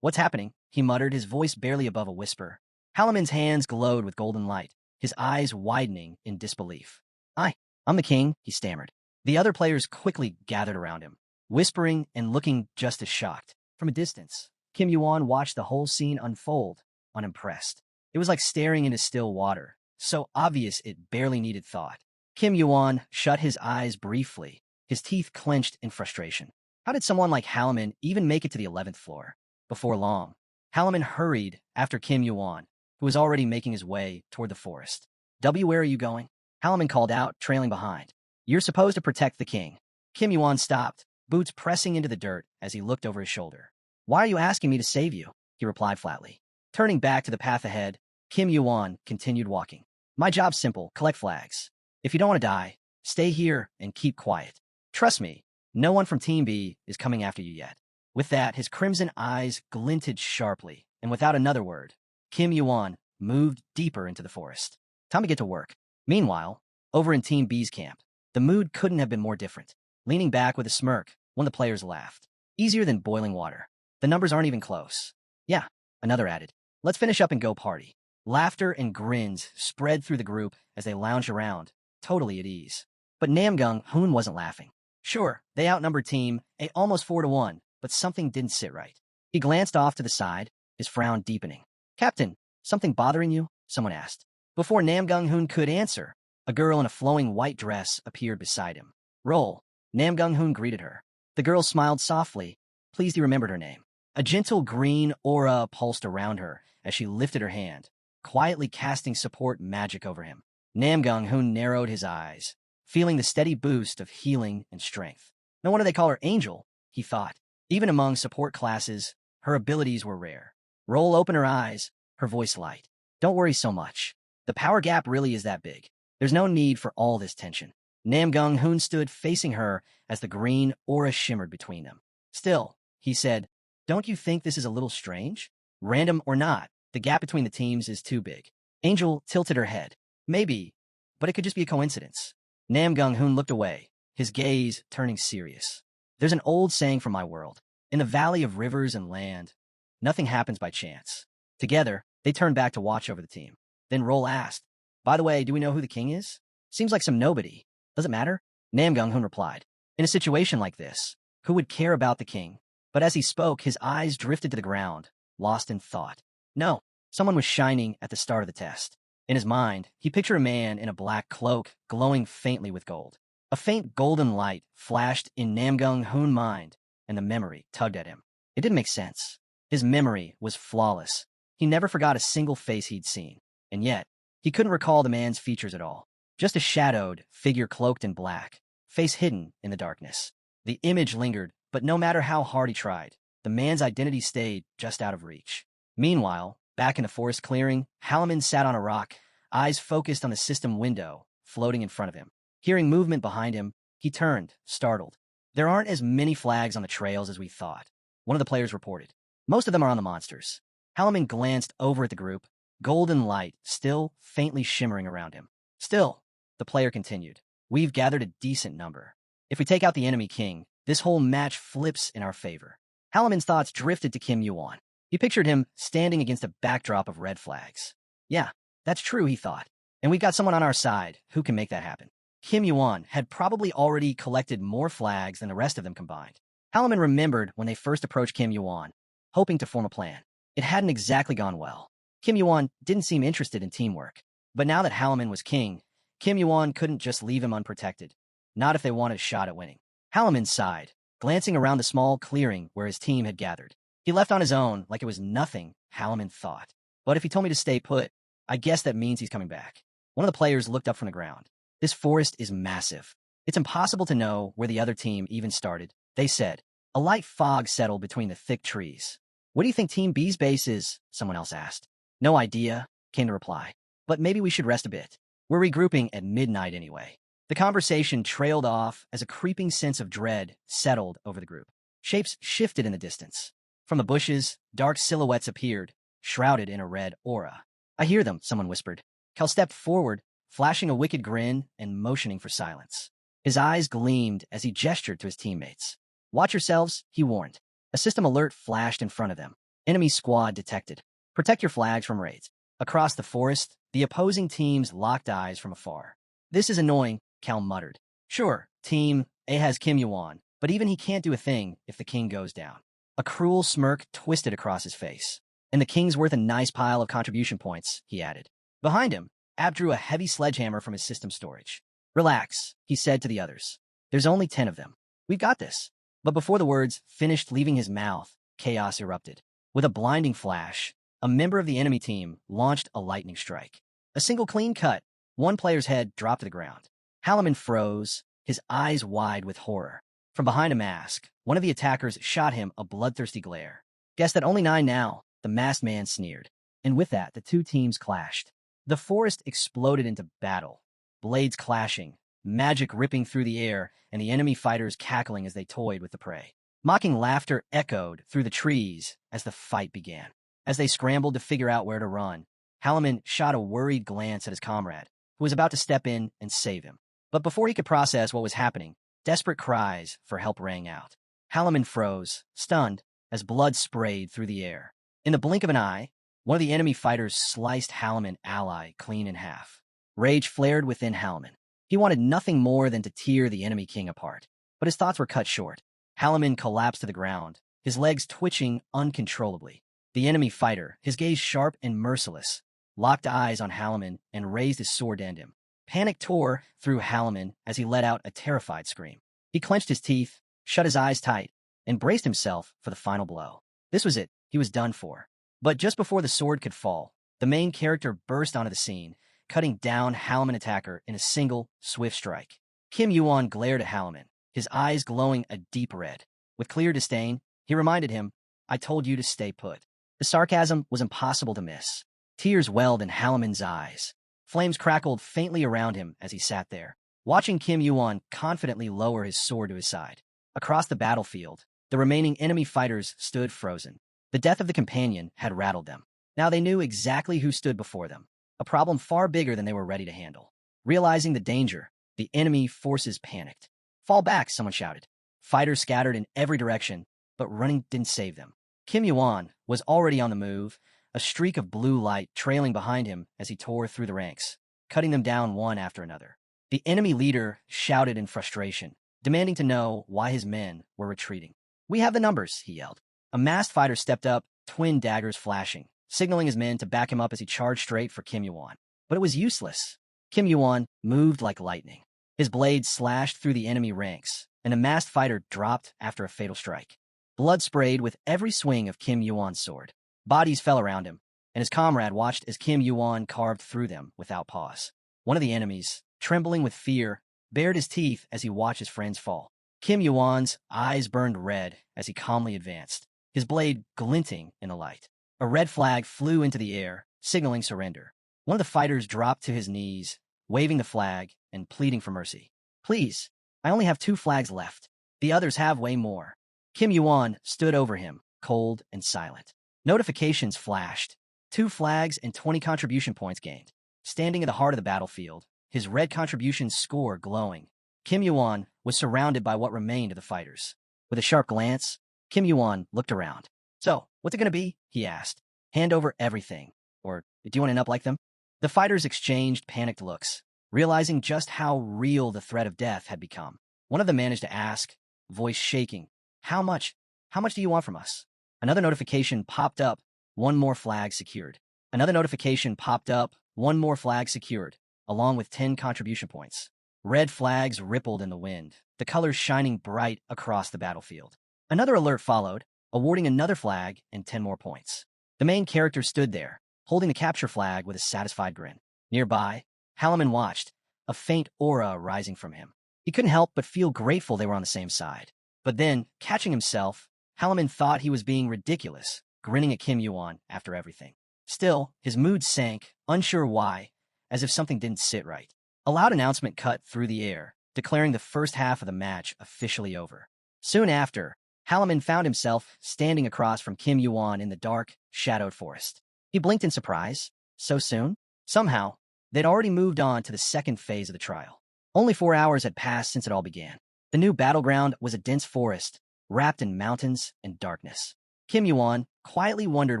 What's happening? He muttered, his voice barely above a whisper. Halliman's hands glowed with golden light, his eyes widening in disbelief. I'm the king, he stammered. The other players quickly gathered around him, whispering and looking just as shocked. From a distance, Kim Yuan watched the whole scene unfold, unimpressed. It was like staring into still water, so obvious it barely needed thought. Kim Yuan shut his eyes briefly, his teeth clenched in frustration. How did someone like Halliman even make it to the 11th floor? Before long, Halliman hurried after Kim Yuan, who was already making his way toward the forest. Where are you going? Halliman called out, trailing behind. You're supposed to protect the king. Kim Yuan stopped, boots pressing into the dirt as he looked over his shoulder. Why are you asking me to save you? He replied flatly. Turning back to the path ahead, Kim Yuan continued walking. My job's simple, collect flags. If you don't want to die, stay here and keep quiet. Trust me, no one from Team B is coming after you yet. With that, his crimson eyes glinted sharply, and without another word, Kim Yuan moved deeper into the forest. Time to get to work. Meanwhile, over in Team B's camp, the mood couldn't have been more different. Leaning back with a smirk, one of the players laughed. Easier than boiling water. The numbers aren't even close. Yeah, another added. Let's finish up and go party. Laughter and grins spread through the group as they lounged around, totally at ease. But Namgung Hoon wasn't laughing. Sure, they outnumbered Team A almost 4-1, but something didn't sit right. He glanced off to the side, his frown deepening. Captain, something bothering you? Someone asked. Before Namgung Hoon could answer, a girl in a flowing white dress appeared beside him. Roll. Namgung Hoon greeted her. The girl smiled softly, pleased he remembered her name. A gentle green aura pulsed around her as she lifted her hand, quietly casting support magic over him. Namgung Hoon narrowed his eyes, feeling the steady boost of healing and strength. No wonder they call her Angel, he thought. Even among support classes, her abilities were rare. Roll opened her eyes, her voice light. Don't worry so much. The power gap really is that big. There's no need for all this tension. Namgung Hoon stood facing her as the green aura shimmered between them. Still, he said, don't you think this is a little strange? Random or not, the gap between the teams is too big. Angel tilted her head. Maybe, but it could just be a coincidence. Namgung Hoon looked away, his gaze turning serious. There's an old saying from my world. In the valley of rivers and land, nothing happens by chance. Together, they turned back to watch over the team. Then Roll asked, by the way, do we know who the king is? Seems like some nobody. Does it matter? Namgung Hoon replied. In a situation like this, who would care about the king? But as he spoke, his eyes drifted to the ground, lost in thought. No, someone was shining at the start of the test. In his mind, he pictured a man in a black cloak, glowing faintly with gold. A faint golden light flashed in Namgung Hoon's mind, and the memory tugged at him. It didn't make sense. His memory was flawless. He never forgot a single face he'd seen. And yet, he couldn't recall the man's features at all. Just a shadowed figure cloaked in black, face hidden in the darkness. The image lingered, but no matter how hard he tried, the man's identity stayed just out of reach. Meanwhile, back in the forest clearing, Halliman sat on a rock, eyes focused on the system window floating in front of him. Hearing movement behind him, he turned, startled. There aren't as many flags on the trails as we thought, one of the players reported. Most of them are on the monsters. Halliman glanced over at the group, golden light still faintly shimmering around him. Still, the player continued, we've gathered a decent number. If we take out the enemy king, this whole match flips in our favor. Halliman's thoughts drifted to Kim Yuan. He pictured him standing against a backdrop of red flags. Yeah, that's true, he thought. And we've got someone on our side who can make that happen. Kim Yuan had probably already collected more flags than the rest of them combined. Halliman remembered when they first approached Kim Yuan, hoping to form a plan. It hadn't exactly gone well. Kim Yuan didn't seem interested in teamwork. But now that Halliman was king, Kim Yuan couldn't just leave him unprotected. Not if they wanted a shot at winning. Halliman sighed, glancing around the small clearing where his team had gathered. He left on his own like it was nothing, Halliman thought. But if he told me to stay put, I guess that means he's coming back. One of the players looked up from the ground. This forest is massive. It's impossible to know where the other team even started, they said. A light fog settled between the thick trees. What do you think Team B's base is? Someone else asked. No idea, came the reply. But maybe we should rest a bit. We're regrouping at midnight anyway. The conversation trailed off as a creeping sense of dread settled over the group. Shapes shifted in the distance. From the bushes, dark silhouettes appeared, shrouded in a red aura. I hear them, someone whispered. Cal stepped forward, flashing a wicked grin and motioning for silence. His eyes gleamed as he gestured to his teammates. Watch yourselves, he warned. A system alert flashed in front of them. Enemy squad detected. Protect your flags from raids. Across the forest, the opposing teams locked eyes from afar. This is annoying, Cal muttered. Sure, Team A has Kim Yuan, but even he can't do a thing if the king goes down. A cruel smirk twisted across his face. And the king's worth a nice pile of contribution points, he added. Behind him, Ab drew a heavy sledgehammer from his system storage. Relax, he said to the others. There's only 10 of them. We've got this. But before the words finished leaving his mouth, chaos erupted. With a blinding flash, a member of the enemy team launched a lightning strike. A single clean cut, one player's head dropped to the ground. Halloman froze, his eyes wide with horror. From behind a mask, one of the attackers shot him a bloodthirsty glare. Guess that only 9 now, the masked man sneered. And with that, the two teams clashed. The forest exploded into battle, blades clashing, magic ripping through the air, and the enemy fighters cackling as they toyed with the prey. Mocking laughter echoed through the trees as the fight began. As they scrambled to figure out where to run, Halloman shot a worried glance at his comrade, who was about to step in and save him. But before he could process what was happening, desperate cries for help rang out. Halloman froze, stunned, as blood sprayed through the air. In the blink of an eye, one of the enemy fighters sliced Halloman's ally clean in half. Rage flared within Halloman. He wanted nothing more than to tear the enemy king apart. But his thoughts were cut short. Halloman collapsed to the ground, his legs twitching uncontrollably. The enemy fighter, his gaze sharp and merciless, locked eyes on Halloman and raised his sword to end him. Panic tore through Halloman as he let out a terrified scream. He clenched his teeth, shut his eyes tight, and braced himself for the final blow. This was it. He was done for. But just before the sword could fall, the main character burst onto the scene, cutting down Halloman attacker in a single, swift strike. Kim Yuan glared at Halloman, his eyes glowing a deep red. With clear disdain, he reminded him, I told you to stay put. The sarcasm was impossible to miss. Tears welled in Halloman's eyes. Flames crackled faintly around him as he sat there, watching Kim Yuan confidently lower his sword to his side. Across the battlefield, the remaining enemy fighters stood frozen. The death of the companion had rattled them. Now they knew exactly who stood before them, a problem far bigger than they were ready to handle. Realizing the danger, the enemy forces panicked. Fall back, someone shouted. Fighters scattered in every direction, but running didn't save them. Kim Yuan was already on the move, a streak of blue light trailing behind him as he tore through the ranks, cutting them down one after another. The enemy leader shouted in frustration, demanding to know why his men were retreating. We have the numbers, he yelled. A masked fighter stepped up, twin daggers flashing, signaling his men to back him up as he charged straight for Kim Yuan. But it was useless. Kim Yuan moved like lightning. His blade slashed through the enemy ranks, and a masked fighter dropped after a fatal strike. Blood sprayed with every swing of Kim Yuan's sword. Bodies fell around him, and his comrade watched as Kim Yuan carved through them without pause. One of the enemies, trembling with fear, bared his teeth as he watched his friends fall. Kim Yuan's eyes burned red as he calmly advanced, his blade glinting in the light. A red flag flew into the air, signaling surrender. One of the fighters dropped to his knees, waving the flag and pleading for mercy. Please, I only have 2 flags left. The others have way more. Kim Yuan stood over him, cold and silent. Notifications flashed. 2 flags and 20 contribution points gained. Standing at the heart of the battlefield, his red contribution score glowing, Kim Yuan was surrounded by what remained of the fighters. With a sharp glance, Kim Yuan looked around. So, what's it going to be? He asked. Hand over everything. Or, do you want to end up like them? The fighters exchanged panicked looks, realizing just how real the threat of death had become. One of them managed to ask, voice shaking, How much? How much do you want from us? Another notification popped up, 1 more flag secured. Another notification popped up, 1 more flag secured, along with 10 contribution points. Red flags rippled in the wind, the colors shining bright across the battlefield. Another alert followed, awarding another flag and 10 more points. The main character stood there, holding the capture flag with a satisfied grin. Nearby, Halaman watched, a faint aura rising from him. He couldn't help but feel grateful they were on the same side. But then, catching himself, Halaman thought he was being ridiculous, grinning at Kim Yuan after everything. Still, his mood sank, unsure why, as if something didn't sit right. A loud announcement cut through the air, declaring the first half of the match officially over. Soon after, Halaman found himself standing across from Kim Yuan in the dark, shadowed forest. He blinked in surprise. So soon? Somehow, they'd already moved on to the second phase of the trial. Only 4 hours had passed since it all began. The new battleground was a dense forest, wrapped in mountains and darkness. Kim Yuan quietly wondered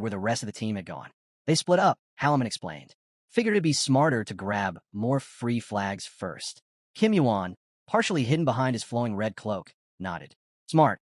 where the rest of the team had gone. They split up, Halaman explained. Figured it'd be smarter to grab more free flags first. Kim Yuan, partially hidden behind his flowing red cloak, nodded. Smart.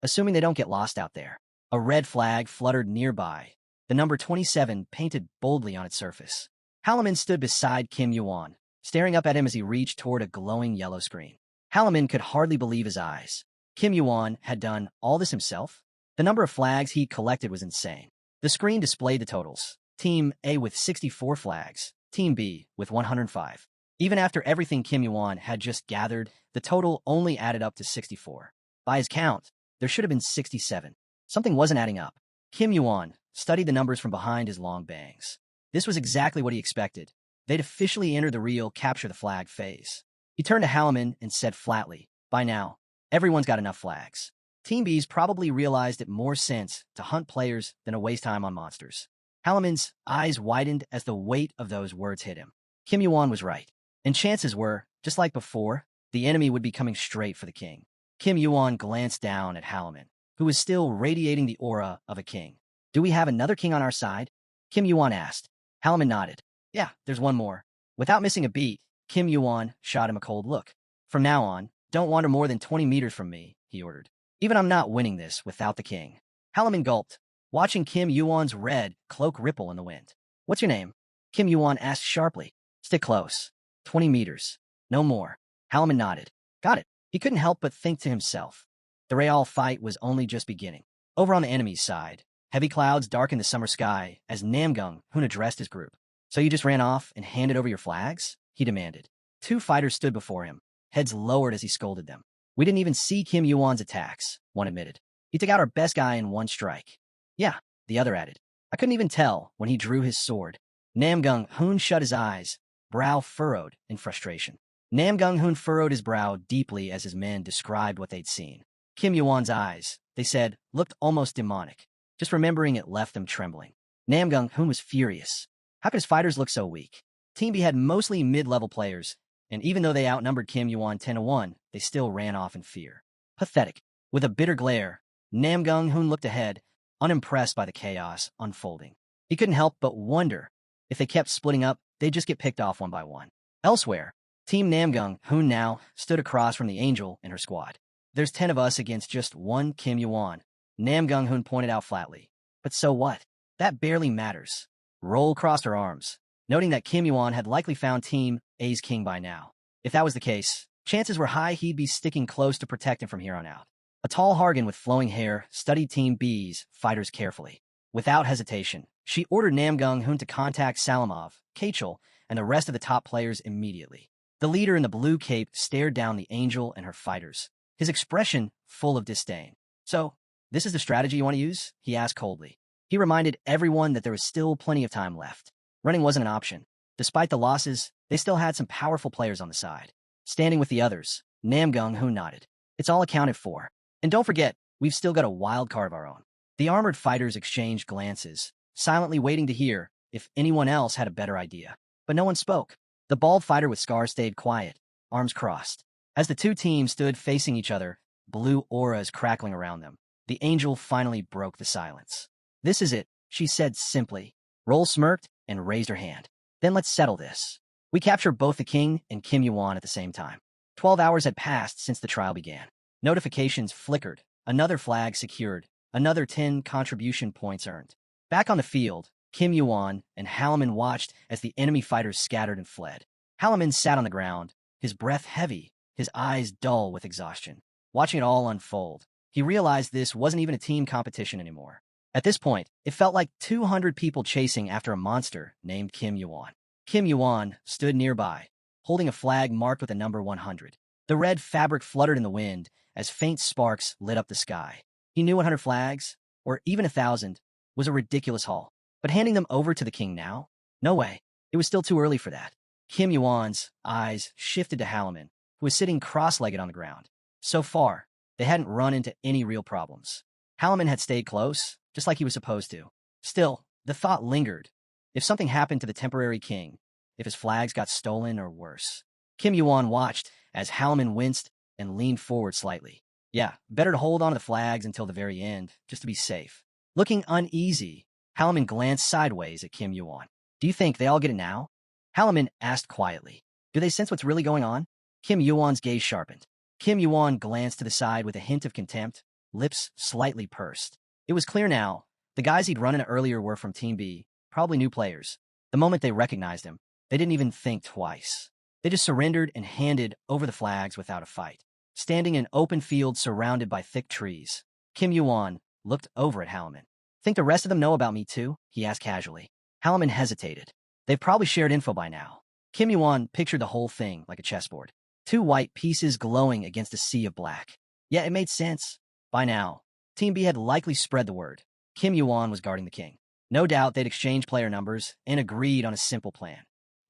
Assuming they don't get lost out there. A red flag fluttered nearby, the number 27 painted boldly on its surface. Halaman stood beside Kim Yuan, staring up at him as he reached toward a glowing yellow screen. Halaman could hardly believe his eyes. Kim Yuan had done all this himself? The number of flags he'd collected was insane. The screen displayed the totals. Team A with 64 flags, Team B with 105. Even after everything Kim Yuan had just gathered, the total only added up to 64. By his count, there should have been 67. Something wasn't adding up. Kim Yuan studied the numbers from behind his long bangs. This was exactly what he expected. They'd officially entered the real capture the flag phase. He turned to Halaman and said flatly, by now, everyone's got enough flags. Team B's probably realized it more sense to hunt players than to waste time on monsters. Halaman's eyes widened as the weight of those words hit him. Kim Yuan was right. And chances were, just like before, the enemy would be coming straight for the king. Kim Yuan glanced down at Halaman, who was still radiating the aura of a king. Do we have another king on our side? Kim Yuan asked. Halaman nodded. Yeah, there's one more. Without missing a beat, Kim Yuan shot him a cold look. From now on, don't wander more than 20 meters from me, he ordered. Even I'm not winning this without the king. Halaman gulped, watching Kim Yuan's red cloak ripple in the wind. What's your name? Kim Yuan asked sharply. Stick close. 20 meters. No more. Halaman nodded. Got it. He couldn't help but think to himself. The real fight was only just beginning. Over on the enemy's side, heavy clouds darkened the summer sky as Namgung Hun addressed his group. So you just ran off and handed over your flags? He demanded. 2 fighters stood before him, heads lowered as he scolded them. We didn't even see Kim Yuan's attacks, one admitted. He took out our best guy in one strike. Yeah, the other added. I couldn't even tell when he drew his sword. Namgung Hun shut his eyes, brow furrowed in frustration. Namgung Hun furrowed his brow deeply as his men described what they'd seen. Kim Yuan's eyes, they said, looked almost demonic. Just remembering it left them trembling. Namgung Hun was furious. How could his fighters look so weak? Team B had mostly mid-level players, and even though they outnumbered Kim Yuan 10-1, they still ran off in fear. Pathetic. With a bitter glare, Namgung Hun looked ahead, unimpressed by the chaos unfolding. He couldn't help but wonder, if they kept splitting up, they'd just get picked off one by one. Elsewhere, Team Namgung Hun now stood across from the Angel and her squad. There's 10 of us against just one Kim Yuan, Namgung Hun pointed out flatly. But so what? That barely matters. Roll crossed her arms, noting that Kim Yuan had likely found Team A's king by now. If that was the case, chances were high he'd be sticking close to protect him from here on out. A tall Hargan with flowing hair studied Team B's fighters carefully. Without hesitation, she ordered Namgung Hun to contact Salamov, Kachel, and the rest of the top players immediately. The leader in the blue cape stared down the Angel and her fighters, his expression full of disdain. So, this is the strategy you want to use? He asked coldly. He reminded everyone that there was still plenty of time left. Running wasn't an option. Despite the losses, they still had some powerful players on the side. Standing with the others, Namgung Hun nodded. It's all accounted for. And don't forget, we've still got a wild card of our own. The armored fighters exchanged glances, silently waiting to hear if anyone else had a better idea. But no one spoke. The bald fighter with scars stayed quiet, arms crossed. As the two teams stood facing each other, blue auras crackling around them, the Angel finally broke the silence. This is it, she said simply. Roll smirked and raised her hand. Then let's settle this. We captured both the king and Kim Yuan at the same time. 12 hours had passed since the trial began. Notifications flickered, another flag secured, another 10 contribution points earned. Back on the field, Kim Yuan and Halaman watched as the enemy fighters scattered and fled. Halaman sat on the ground, his breath heavy, his eyes dull with exhaustion. Watching it all unfold, he realized this wasn't even a team competition anymore. At this point, it felt like 200 people chasing after a monster named Kim Yuan. Kim Yuan stood nearby, holding a flag marked with the number 100. The red fabric fluttered in the wind as faint sparks lit up the sky. He knew 100 flags, or even 1,000, was a ridiculous haul. But handing them over to the king now? No way. It was still too early for that. Kim Yuan's eyes shifted to Halaman, who was sitting cross-legged on the ground. So far, they hadn't run into any real problems. Halaman had stayed close, just like he was supposed to. Still, the thought lingered. If something happened to the temporary king, if his flags got stolen or worse. Kim Yuan watched as Halaman winced and leaned forward slightly. Yeah, better to hold on to the flags until the very end, just to be safe. Looking uneasy, Halaman glanced sideways at Kim Yuan. Do you think they all get it now? Halaman asked quietly. Do they sense what's really going on? Kim Yuan's gaze sharpened. Kim Yuan glanced to the side with a hint of contempt, lips slightly pursed. It was clear now. The guys he'd run into earlier were from Team B, probably new players. The moment they recognized him, they didn't even think twice. They just surrendered and handed over the flags without a fight. Standing in open field surrounded by thick trees, Kim Yuan looked over at Halaman. Think the rest of them know about me too? He asked casually. Halaman hesitated. They've probably shared info by now. Kim Yuan pictured the whole thing like a chessboard. Two white pieces glowing against a sea of black. Yeah, it made sense. By now, Team B had likely spread the word. Kim Yuan was guarding the king. No doubt they'd exchanged player numbers and agreed on a simple plan.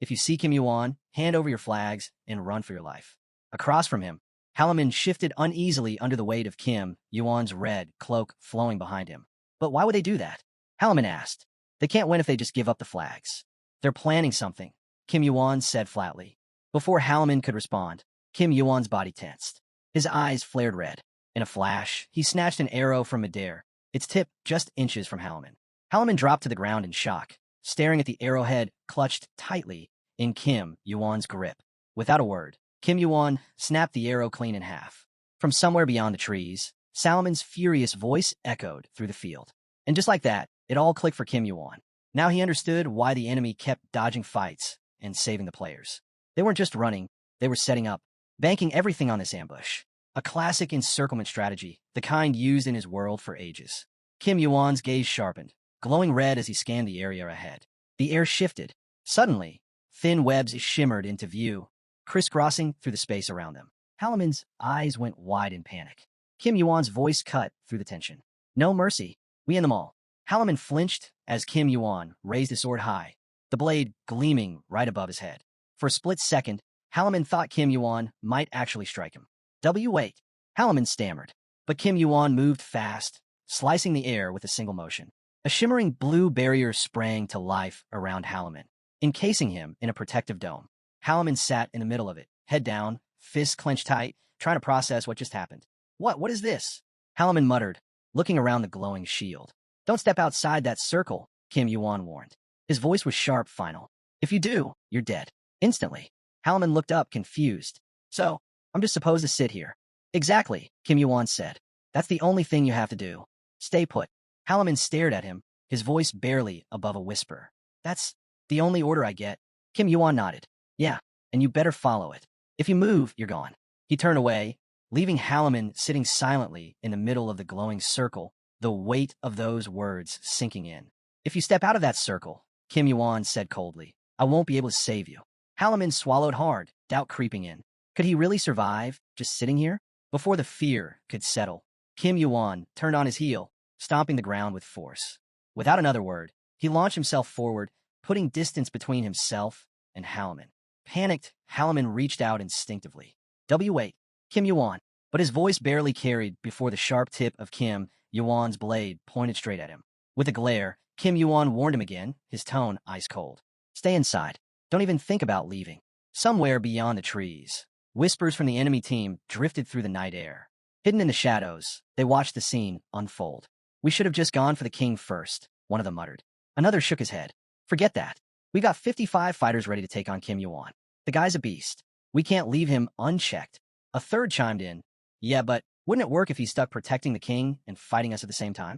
If you see Kim Yuan, hand over your flags and run for your life. Across from him, Halaman shifted uneasily under the weight of Kim Yuan's red cloak flowing behind him. But why would they do that? Halaman asked. They can't win if they just give up the flags. They're planning something, Kim Yuan said flatly. Before Halaman could respond, Kim Yuan's body tensed. His eyes flared red. In a flash, he snatched an arrow from midair, its tip just inches from Halaman. Halaman dropped to the ground in shock, staring at the arrowhead clutched tightly in Kim Yuan's grip. Without a word, Kim Yuan snapped the arrow clean in half. From somewhere beyond the trees, Salamon's furious voice echoed through the field. And just like that, it all clicked for Kim Yuan. Now he understood why the enemy kept dodging fights and saving the players. They weren't just running, they were setting up, banking everything on this ambush. A classic encirclement strategy, the kind used in his world for ages. Kim Yuan's gaze sharpened, glowing red as he scanned the area ahead. The air shifted. Suddenly, thin webs shimmered into view, crisscrossing through the space around them. Halaman's eyes went wide in panic. Kim Yuan's voice cut through the tension. No mercy. We end them all. Halaman flinched as Kim Yuan raised his sword high, the blade gleaming right above his head. For a split second, Halaman thought Kim Yuan might actually strike him. Wait. Halaman stammered. But Kim Yuan moved fast, slicing the air with a single motion. A shimmering blue barrier sprang to life around Halaman, encasing him in a protective dome. Halaman sat in the middle of it, head down, fists clenched tight, trying to process what just happened. What is this? Halaman muttered, looking around the glowing shield. Don't step outside that circle, Kim Yuan warned. His voice was sharp, final. If you do, you're dead. Instantly. Halaman looked up, confused. So, I'm just supposed to sit here. Exactly, Kim Yuan said. That's the only thing you have to do. Stay put. Halaman stared at him, his voice barely above a whisper. That's the only order I get. Kim Yuan nodded. Yeah, and you better follow it. If you move, you're gone. He turned away, leaving Halaman sitting silently in the middle of the glowing circle, the weight of those words sinking in. If you step out of that circle, Kim Yuan said coldly, I won't be able to save you. Halaman swallowed hard, doubt creeping in. Could he really survive, just sitting here? Before the fear could settle, Kim Yuan turned on his heel, stomping the ground with force. Without another word, he launched himself forward, putting distance between himself and Halaman. Panicked, Halaman reached out instinctively. Wait, Kim Yuan. But his voice barely carried before the sharp tip of Kim Yuan's blade pointed straight at him. With a glare, Kim Yuan warned him again, his tone ice cold. Stay inside. Don't even think about leaving. Somewhere beyond the trees, whispers from the enemy team drifted through the night air. Hidden in the shadows, they watched the scene unfold. We should have just gone for the king first, one of them muttered. Another shook his head. Forget that. We got 55 fighters ready to take on Kim Yuan. The guy's a beast. We can't leave him unchecked. A third chimed in. Yeah, but wouldn't it work if he stuck protecting the king and fighting us at the same time?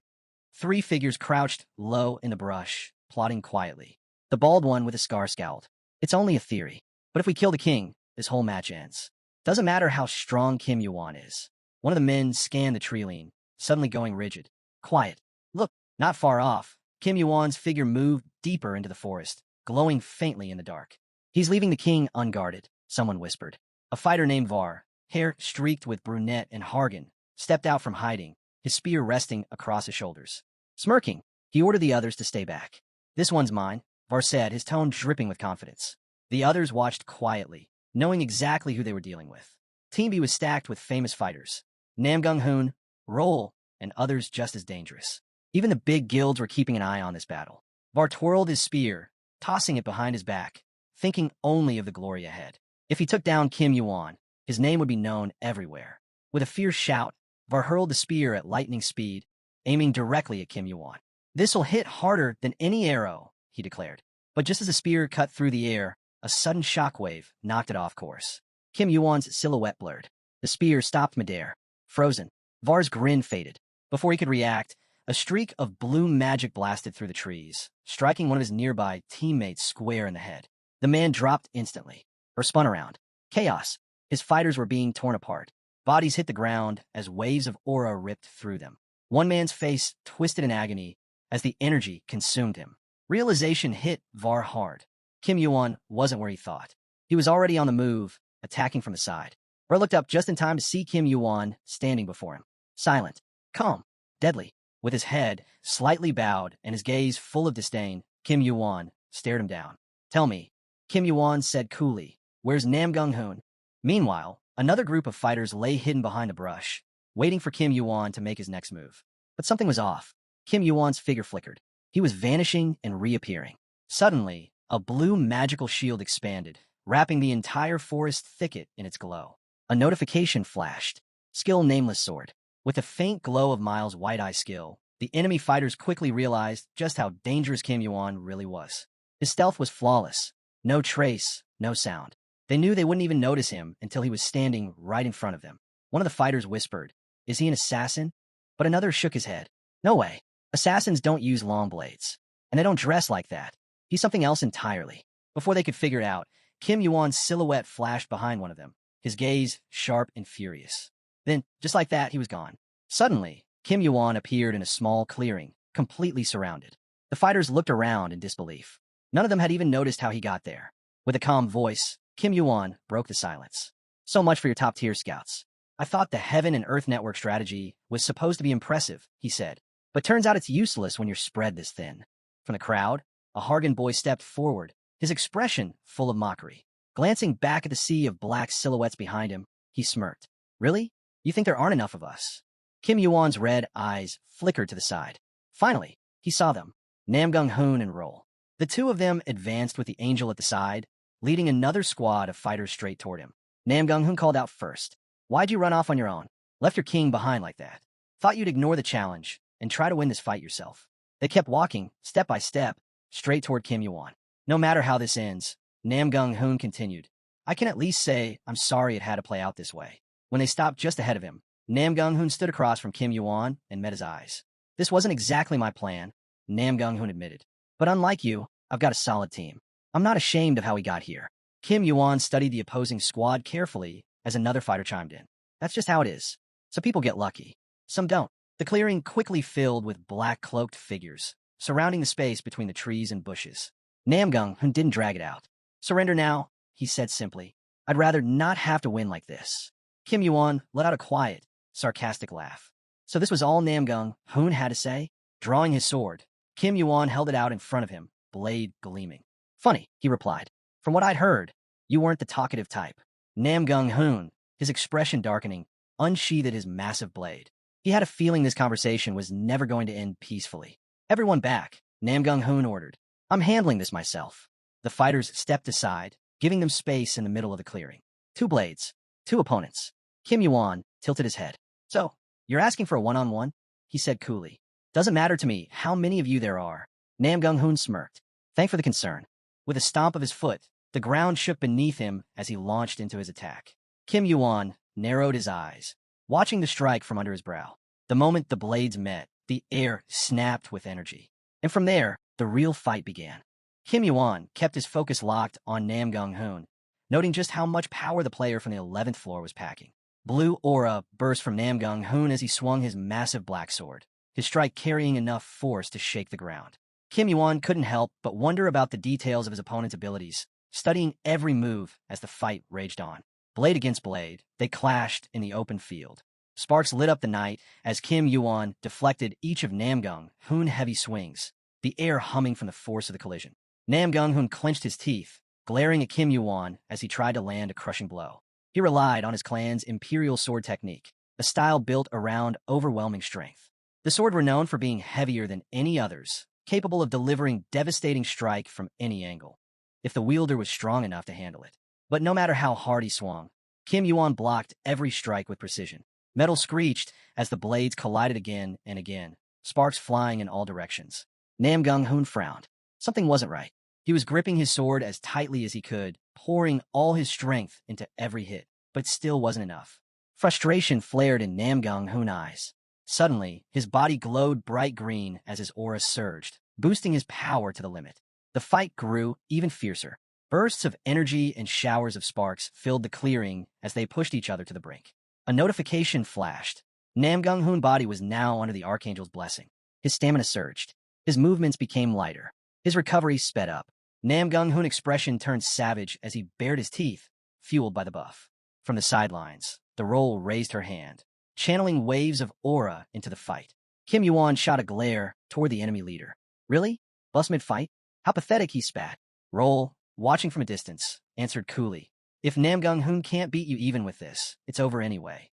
Three figures crouched low in the brush, plotting quietly. The bald one with a scar scowled. It's only a theory. But if we kill the king, this whole match ends. Doesn't matter how strong Kim Yuan is. One of the men scanned the tree line, suddenly going rigid. Quiet. Look, not far off. Kim Yuan's figure moved deeper into the forest, glowing faintly in the dark. He's leaving the king unguarded, someone whispered. A fighter named Var, hair streaked with brunette and Hargan, stepped out from hiding, his spear resting across his shoulders. Smirking, he ordered the others to stay back. This one's mine, Var said, his tone dripping with confidence. The others watched quietly, knowing exactly who they were dealing with. Team B was stacked with famous fighters. Namgung-hoon, Roll, and others just as dangerous. Even the big guilds were keeping an eye on this battle. Var twirled his spear, tossing it behind his back, thinking only of the glory ahead. If he took down Kim Yuan, his name would be known everywhere. With a fierce shout, Var hurled the spear at lightning speed, aiming directly at Kim Yuan. "This'll hit harder than any arrow," he declared. But just as the spear cut through the air, a sudden shockwave knocked it off course. Kim Yuan's silhouette blurred. The spear stopped midair, frozen. Var's grin faded. Before he could react, a streak of blue magic blasted through the trees, striking one of his nearby teammates square in the head. The man dropped instantly, or spun around. Chaos. His fighters were being torn apart. Bodies hit the ground as waves of aura ripped through them. One man's face twisted in agony as the energy consumed him. Realization hit Var hard. Kim Yuan wasn't where he thought. He was already on the move, attacking from the side. Var looked up just in time to see Kim Yuan standing before him. Silent, calm, deadly. With his head slightly bowed and his gaze full of disdain, Kim Yuan stared him down. "Tell me," Kim Yuan said coolly, "where's Namgung-hoon?" Meanwhile, another group of fighters lay hidden behind a brush, waiting for Kim Yuan to make his next move. But something was off. Kim Yuan's figure flickered. He was vanishing and reappearing. Suddenly, a blue magical shield expanded, wrapping the entire forest thicket in its glow. A notification flashed. Skill nameless sword. With a faint glow of Miles' white-eye skill, the enemy fighters quickly realized just how dangerous Kim Yuan really was. His stealth was flawless. No trace, no sound. They knew they wouldn't even notice him until he was standing right in front of them. One of the fighters whispered, "Is he an assassin?" But another shook his head. "No way. Assassins don't use long blades. And they don't dress like that. He's something else entirely." Before they could figure it out, Kim Yuan's silhouette flashed behind one of them, his gaze sharp and furious. Then, just like that, he was gone. Suddenly, Kim Yuan appeared in a small clearing, completely surrounded. The fighters looked around in disbelief. None of them had even noticed how he got there. With a calm voice, Kim Yuan broke the silence. "So much for your top-tier scouts. I thought the Heaven and Earth Network strategy was supposed to be impressive," he said. "But turns out it's useless when you're spread this thin." From the crowd, a Hargan boy stepped forward, his expression full of mockery. Glancing back at the sea of black silhouettes behind him, he smirked. "Really? You think there aren't enough of us?" Kim Yuan's red eyes flickered to the side. Finally, he saw them, Namgung-hoon and Roll. The two of them advanced with the angel at the side, leading another squad of fighters straight toward him. Namgung-hoon called out first. "Why'd you run off on your own? Left your king behind like that. Thought you'd ignore the challenge and try to win this fight yourself." They kept walking, step by step, straight toward Kim Yuan. "No matter how this ends," Namgung-hoon continued, "I can at least say I'm sorry it had to play out this way." When they stopped just ahead of him, Namgung-hoon stood across from Kim Yuan and met his eyes. "This wasn't exactly my plan," Namgung-hoon admitted. "But unlike you, I've got a solid team. I'm not ashamed of how we got here." Kim Yuan studied the opposing squad carefully as another fighter chimed in. "That's just how it is. Some people get lucky. Some don't." The clearing quickly filled with black-cloaked figures, surrounding the space between the trees and bushes. Namgung-hoon didn't drag it out. "Surrender now," he said simply. "I'd rather not have to win like this." Kim Yuan let out a quiet, sarcastic laugh. So this was all Namgung-hoon had to say? Drawing his sword, Kim Yuan held it out in front of him, blade gleaming. "Funny," he replied. "From what I'd heard, you weren't the talkative type." Namgung-hoon, his expression darkening, unsheathed his massive blade. He had a feeling this conversation was never going to end peacefully. "Everyone back," Namgung-hoon ordered. "I'm handling this myself." The fighters stepped aside, giving them space in the middle of the clearing. Two blades, two opponents. Kim Yuan tilted his head. "So, you're asking for a one-on-one?" he said coolly. "Doesn't matter to me how many of you there are." Namgung-hoon smirked. "Thanks for the concern." With a stomp of his foot, the ground shook beneath him as he launched into his attack. Kim Yuan narrowed his eyes, watching the strike from under his brow. The moment the blades met, the air snapped with energy. And from there, the real fight began. Kim Yuan kept his focus locked on Namgung-hoon, noting just how much power the player from the 11th floor was packing. Blue aura burst from Namgung-hoon as he swung his massive black sword, his strike carrying enough force to shake the ground. Kim Yuan couldn't help but wonder about the details of his opponent's abilities, studying every move as the fight raged on. Blade against blade, they clashed in the open field. Sparks lit up the night as Kim Yuan deflected each of Namgung Hoon heavy swings, the air humming from the force of the collision. Namgung Hoon clenched his teeth, glaring at Kim Yuan as he tried to land a crushing blow. He relied on his clan's imperial sword technique, a style built around overwhelming strength. The sword were known for being heavier than any others, capable of delivering devastating strike from any angle, if the wielder was strong enough to handle it. But no matter how hard he swung, Kim Yuan blocked every strike with precision. Metal screeched as the blades collided again and again, sparks flying in all directions. Namgung Hoon frowned. Something wasn't right. He was gripping his sword as tightly as he could, pouring all his strength into every hit, but it still wasn't enough. Frustration flared in Namgung Hoon's eyes. Suddenly, his body glowed bright green as his aura surged, boosting his power to the limit. The fight grew even fiercer. Bursts of energy and showers of sparks filled the clearing as they pushed each other to the brink. A notification flashed. Namgung Hoon's body was now under the Archangel's blessing. His stamina surged. His movements became lighter. His recovery sped up. Namgung Hoon's expression turned savage as he bared his teeth, fueled by the buff. From the sidelines, the Roll raised her hand, channeling waves of aura into the fight. Kim Yuan shot a glare toward the enemy leader. Really? Bust mid-fight? How pathetic, he spat. Roll, watching from a distance, answered coolly. If Namgung Hoon can't beat you even with this, it's over anyway.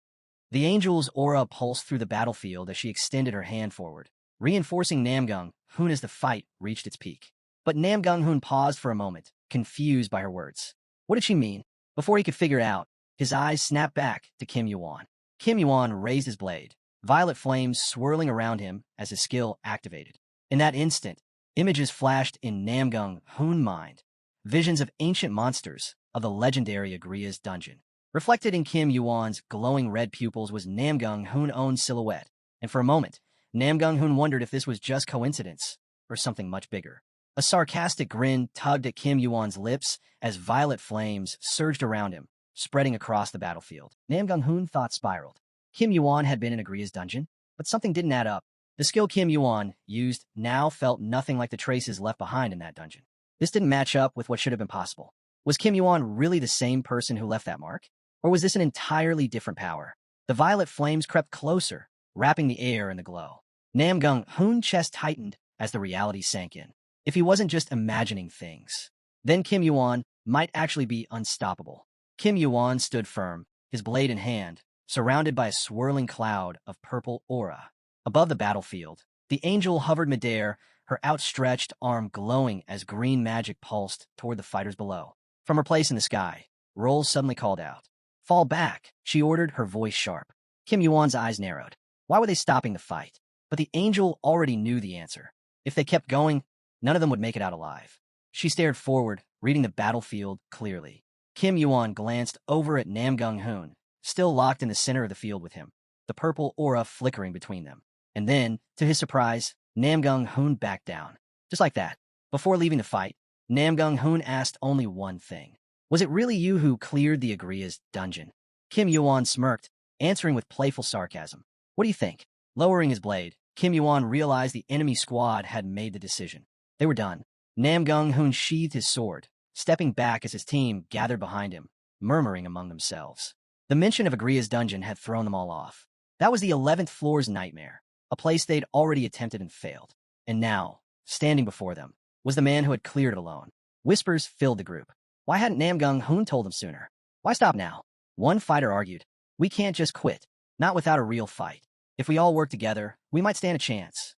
The angel's aura pulsed through the battlefield as she extended her hand forward, reinforcing Namgung Hoon as the fight reached its peak. But Namgung Hoon paused for a moment, confused by her words. What did she mean? Before he could figure it out, his eyes snapped back to Kim Yuan. Kim Yuan raised his blade, violet flames swirling around him as his skill activated. In that instant, images flashed in Namgung Hoon's mind, visions of ancient monsters of the legendary Regressed dungeon. Reflected in Kim Yuan's glowing red pupils was Namgung Hoon's own silhouette, and for a moment, Namgung Hoon wondered if this was just coincidence or something much bigger. A sarcastic grin tugged at Kim Yuan's lips as violet flames surged around him, spreading across the battlefield. Namgung Hoon's thoughts spiraled. Kim Yuan had been in a Regressed dungeon, but something didn't add up. The skill Kim Yuan used now felt nothing like the traces left behind in that dungeon. This didn't match up with what should have been possible. Was Kim Yuan really the same person who left that mark? Or was this an entirely different power? The violet flames crept closer, wrapping the air in the glow. Namgung Hoon's chest tightened as the reality sank in. If he wasn't just imagining things, then Kim Yuan might actually be unstoppable. Kim Yuan stood firm, his blade in hand, surrounded by a swirling cloud of purple aura. Above the battlefield, the angel hovered midair, her outstretched arm glowing as green magic pulsed toward the fighters below. From her place in the sky, Roll suddenly called out. Fall back, she ordered, her voice sharp. Kim Yuan's eyes narrowed. Why were they stopping the fight? But the angel already knew the answer. If they kept going, none of them would make it out alive. She stared forward, reading the battlefield clearly. Kim Yuan glanced over at Namgung Hoon, still locked in the center of the field with him, the purple aura flickering between them. And then, to his surprise, Namgung Hoon backed down. Just like that. Before leaving the fight, Namgung Hoon asked only one thing. Was it really you who cleared the Regressed dungeon? Kim Yuan smirked, answering with playful sarcasm. What do you think? Lowering his blade, Kim Yuan realized the enemy squad had made the decision. They were done. Namgung Hoon sheathed his sword, stepping back as his team gathered behind him, murmuring among themselves. The mention of Regressed dungeon had thrown them all off. That was the 11th floor's nightmare, a place they'd already attempted and failed. And now, standing before them, was the man who had cleared it alone. Whispers filled the group. Why hadn't Namgung Hoon told them sooner? Why stop now? One fighter argued. We can't just quit, not without a real fight. If we all work together, we might stand a chance.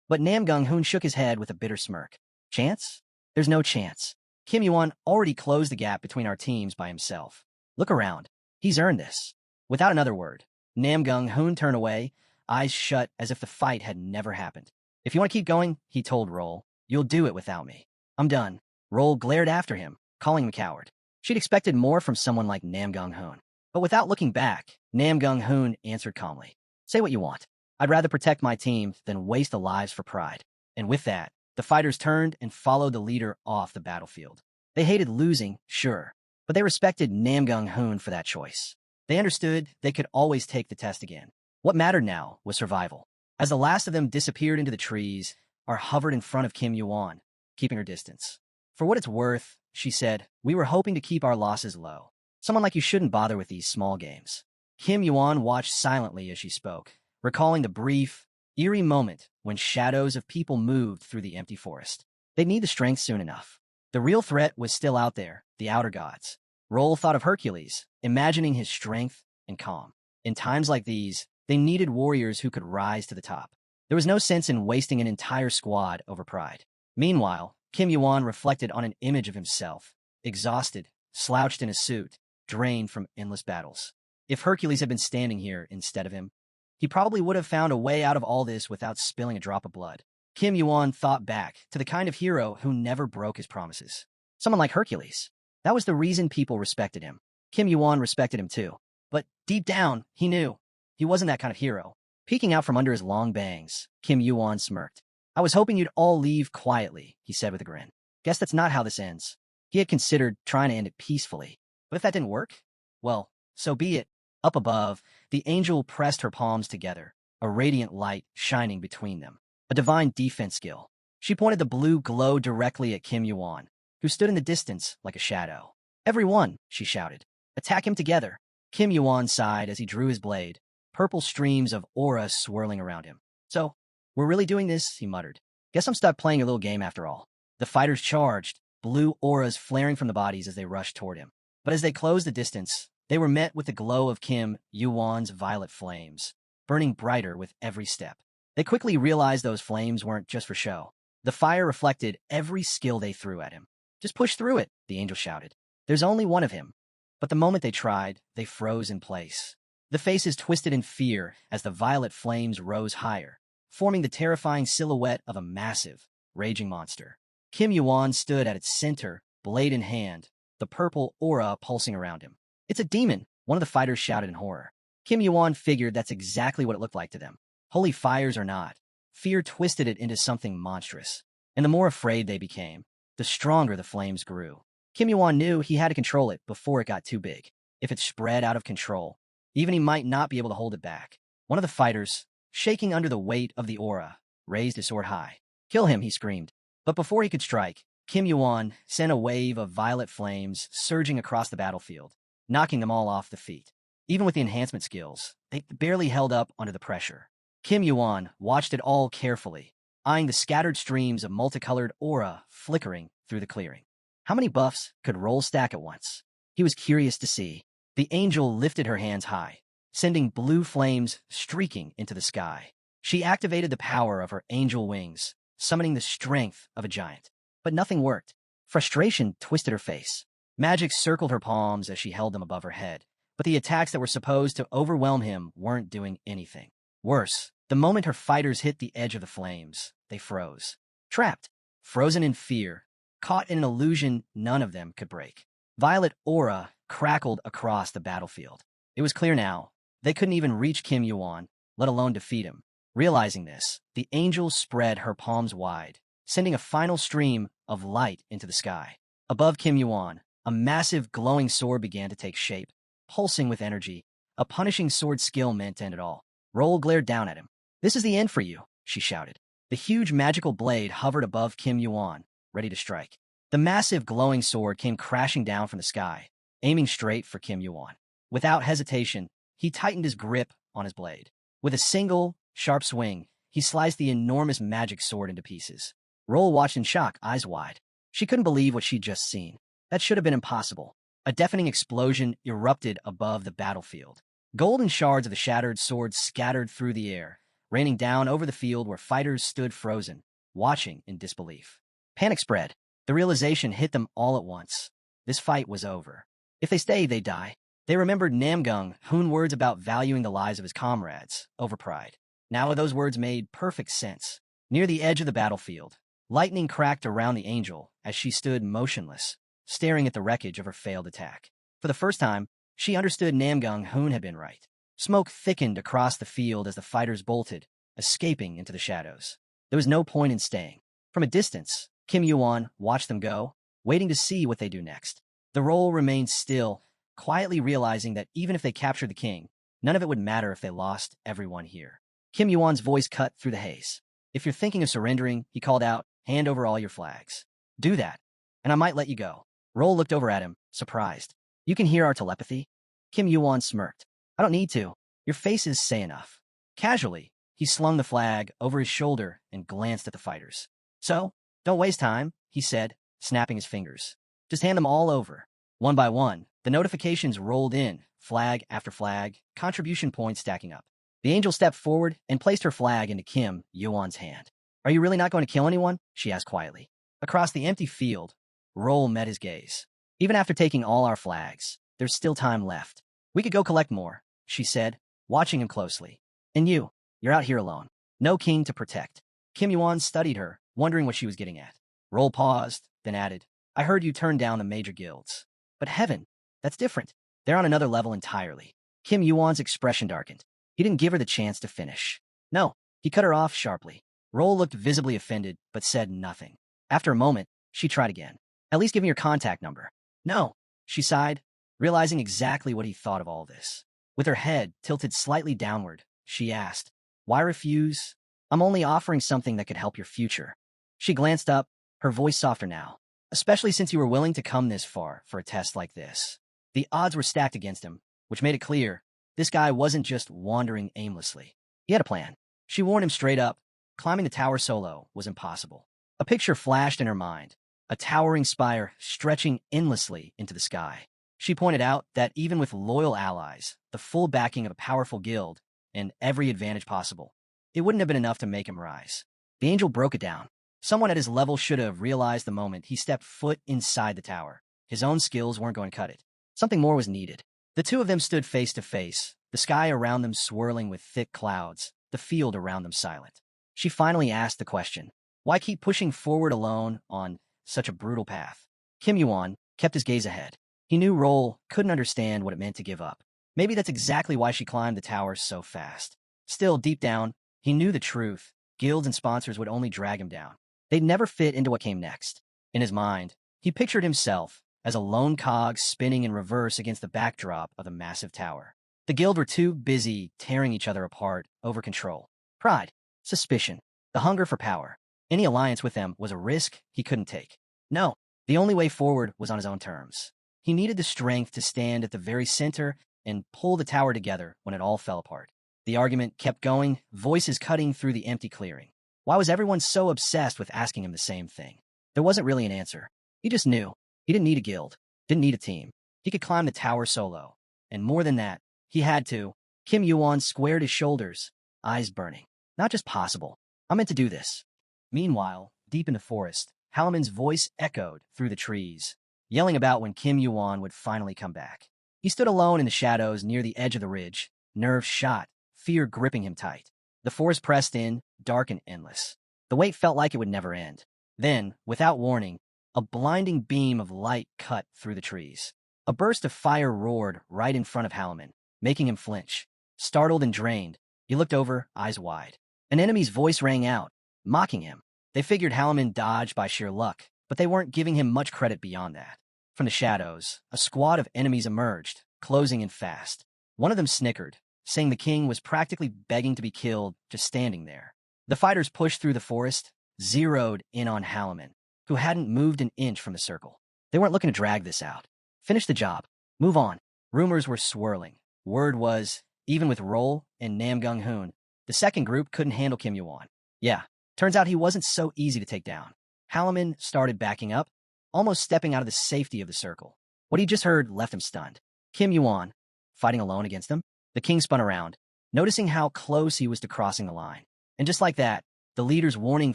But Namgung Hoon shook his head with a bitter smirk. Chance? There's no chance. Kim Yuan already closed the gap between our teams by himself. Look around. He's earned this. Without another word, Namgung Hoon turned away, eyes shut as if the fight had never happened. If you want to keep going, he told Roll, you'll do it without me. I'm done. Roll glared after him, calling him a coward. She'd expected more from someone like Namgung Hoon. But without looking back, Namgung Hoon answered calmly. Say what you want. I'd rather protect my team than waste the lives for pride. And with that, the fighters turned and followed the leader off the battlefield. They hated losing, sure, but they respected Namgung Hoon for that choice. They understood they could always take the test again. What mattered now was survival. As the last of them disappeared into the trees, hovered in front of Kim Yuan, keeping her distance. For what it's worth, she said, we were hoping to keep our losses low. Someone like you shouldn't bother with these small games. Kim Yuan watched silently as she spoke, recalling the brief, eerie moment when shadows of people moved through the empty forest. They'd need the strength soon enough. The real threat was still out there, the outer gods. Roll thought of Hercules, imagining his strength and calm. In times like these, they needed warriors who could rise to the top. There was no sense in wasting an entire squad over pride. Meanwhile, Kim Yuan reflected on an image of himself, exhausted, slouched in a suit, drained from endless battles. If Hercules had been standing here instead of him, he probably would have found a way out of all this without spilling a drop of blood. Kim Yuan thought back to the kind of hero who never broke his promises. Someone like Hercules. That was the reason people respected him. Kim Yuan respected him too. But deep down, he knew he wasn't that kind of hero. Peeking out from under his long bangs, Kim Yuan smirked. I was hoping you'd all leave quietly, he said with a grin. Guess that's not how this ends. He had considered trying to end it peacefully. But if that didn't work, well, so be it. Up above, the angel pressed her palms together, a radiant light shining between them. A divine defense skill. She pointed the blue glow directly at Kim Yuan, who stood in the distance like a shadow. Everyone, she shouted. Attack him together. Kim Yuan sighed as he drew his blade, purple streams of aura swirling around him. So, we're really doing this, he muttered. Guess I'm stuck playing your little game after all. The fighters charged, blue auras flaring from the bodies as they rushed toward him. But as they closed the distance, they were met with the glow of Kim Yuan's violet flames, burning brighter with every step. They quickly realized those flames weren't just for show. The fire reflected every skill they threw at him. Just push through it, the angel shouted. There's only one of him. But the moment they tried, they froze in place. The faces twisted in fear as the violet flames rose higher, forming the terrifying silhouette of a massive, raging monster. Kim Yuan stood at its center, blade in hand, the purple aura pulsing around him. It's a demon, one of the fighters shouted in horror. Kim Yuan figured that's exactly what it looked like to them. Holy fires or not, fear twisted it into something monstrous. And the more afraid they became, the stronger the flames grew. Kim Yuan knew he had to control it before it got too big. If it spread out of control, even he might not be able to hold it back. One of the fighters, shaking under the weight of the aura, raised his sword high. Kill him, he screamed. But before he could strike, Kim Yuan sent a wave of violet flames surging across the battlefield, knocking them all off the feet. Even with the enhancement skills, they barely held up under the pressure. Kim Yuan watched it all carefully, eyeing the scattered streams of multicolored aura flickering through the clearing. How many buffs could Roll stack at once? He was curious to see. The angel lifted her hands high, sending blue flames streaking into the sky. She activated the power of her angel wings, summoning the strength of a giant. But nothing worked. Frustration twisted her face. Magic circled her palms as she held them above her head, but the attacks that were supposed to overwhelm him weren't doing anything. Worse, the moment her fighters hit the edge of the flames, they froze. Trapped, frozen in fear, caught in an illusion none of them could break. Violet aura crackled across the battlefield. It was clear now, they couldn't even reach Kim Yuan, let alone defeat him. Realizing this, the angel spread her palms wide, sending a final stream of light into the sky. Above Kim Yuan, a massive glowing sword began to take shape, pulsing with energy. A punishing sword skill meant to end it all. Roll glared down at him. This is the end for you, she shouted. The huge magical blade hovered above Kim Yuan, ready to strike. The massive glowing sword came crashing down from the sky, aiming straight for Kim Yuan. Without hesitation, he tightened his grip on his blade. With a single, sharp swing, he sliced the enormous magic sword into pieces. Roll watched in shock, eyes wide. She couldn't believe what she'd just seen. That should have been impossible. A deafening explosion erupted above the battlefield. Golden shards of the shattered sword scattered through the air, raining down over the field where fighters stood frozen, watching in disbelief. Panic spread. The realization hit them all at once. This fight was over. If they stayed, they'd die. They remembered Namgung Hoon words about valuing the lives of his comrades over pride. Now those words made perfect sense. Near the edge of the battlefield, lightning cracked around the angel as she stood motionless, staring at the wreckage of her failed attack. For the first time, she understood Namgung Hoon had been right. Smoke thickened across the field as the fighters bolted, escaping into the shadows. There was no point in staying. From a distance, Kim Yuan watched them go, waiting to see what they do next. The Roll remained still, quietly realizing that even if they captured the king, none of it would matter if they lost everyone here. Kim Yuan's voice cut through the haze. If you're thinking of surrendering, he called out, hand over all your flags. Do that, and I might let you go. Roll looked over at him, surprised. You can hear our telepathy? Kim Yuan smirked. I don't need to. Your faces say enough. Casually, he slung the flag over his shoulder and glanced at the fighters. So, don't waste time, he said, snapping his fingers. Just hand them all over. One by one, the notifications rolled in, flag after flag, contribution points stacking up. The angel stepped forward and placed her flag into Kim Yuan's hand. Are you really not going to kill anyone? She asked quietly. Across the empty field, Roll met his gaze. Even after taking all our flags, there's still time left. We could go collect more, she said, watching him closely. And you're out here alone. No king to protect. Kim Yuan studied her, wondering what she was getting at. Roll paused, then added, I heard you turned down the major guilds. But heaven, that's different. They're on another level entirely. Kim Yuan's expression darkened. He didn't give her the chance to finish. No, he cut her off sharply. Roll looked visibly offended, but said nothing. After a moment, she tried again. At least give me your contact number. No, she sighed, realizing exactly what he thought of all this. With her head tilted slightly downward, she asked, Why refuse? I'm only offering something that could help your future. She glanced up, her voice softer now. Especially since you were willing to come this far for a test like this. The odds were stacked against him, which made it clear this guy wasn't just wandering aimlessly. He had a plan. She warned him straight up, climbing the tower solo was impossible. A picture flashed in her mind, a towering spire stretching endlessly into the sky. She pointed out that even with loyal allies, the full backing of a powerful guild, and every advantage possible, it wouldn't have been enough to make him rise. The angel broke it down. Someone at his level should have realized the moment he stepped foot inside the tower. His own skills weren't going to cut it. Something more was needed. The two of them stood face to face, the sky around them swirling with thick clouds, the field around them silent. She finally asked the question, why keep pushing forward alone on such a brutal path? Kim Yuan kept his gaze ahead. He knew Roll couldn't understand what it meant to give up. Maybe that's exactly why she climbed the tower so fast. Still, deep down, he knew the truth. Guilds and sponsors would only drag him down. They'd never fit into what came next. In his mind, he pictured himself as a lone cog spinning in reverse against the backdrop of the massive tower. The guild were too busy tearing each other apart over control, pride, suspicion, the hunger for power. Any alliance with them was a risk he couldn't take. No, the only way forward was on his own terms. He needed the strength to stand at the very center and pull the tower together when it all fell apart. The argument kept going, voices cutting through the empty clearing. Why was everyone so obsessed with asking him the same thing? There wasn't really an answer. He just knew. He didn't need a guild, didn't need a team. He could climb the tower solo. And more than that, he had to. Kim Yuan squared his shoulders, eyes burning. Not just possible. I'm meant to do this. Meanwhile, deep in the forest, Halaman's voice echoed through the trees, yelling about when Kim Yuan would finally come back. He stood alone in the shadows near the edge of the ridge, nerves shot, fear gripping him tight. The forest pressed in, dark and endless. The wait felt like it would never end. Then, without warning, a blinding beam of light cut through the trees. A burst of fire roared right in front of Halaman, making him flinch. Startled and drained, he looked over, eyes wide. An enemy's voice rang out, mocking him. They figured Halaman dodged by sheer luck, but they weren't giving him much credit beyond that. From the shadows, a squad of enemies emerged, closing in fast. One of them snickered, saying the king was practically begging to be killed just standing there. The fighters pushed through the forest, zeroed in on Halaman, who hadn't moved an inch from the circle. They weren't looking to drag this out. Finish the job. Move on. Rumors were swirling. Word was, even with Roll and Namgung Hoon, the second group couldn't handle Kim Yuan. Yeah, turns out he wasn't so easy to take down. Halaman started backing up, almost stepping out of the safety of the circle. What he just heard left him stunned. Kim Yuan, fighting alone against them? The king spun around, noticing how close he was to crossing the line. And just like that, the leader's warning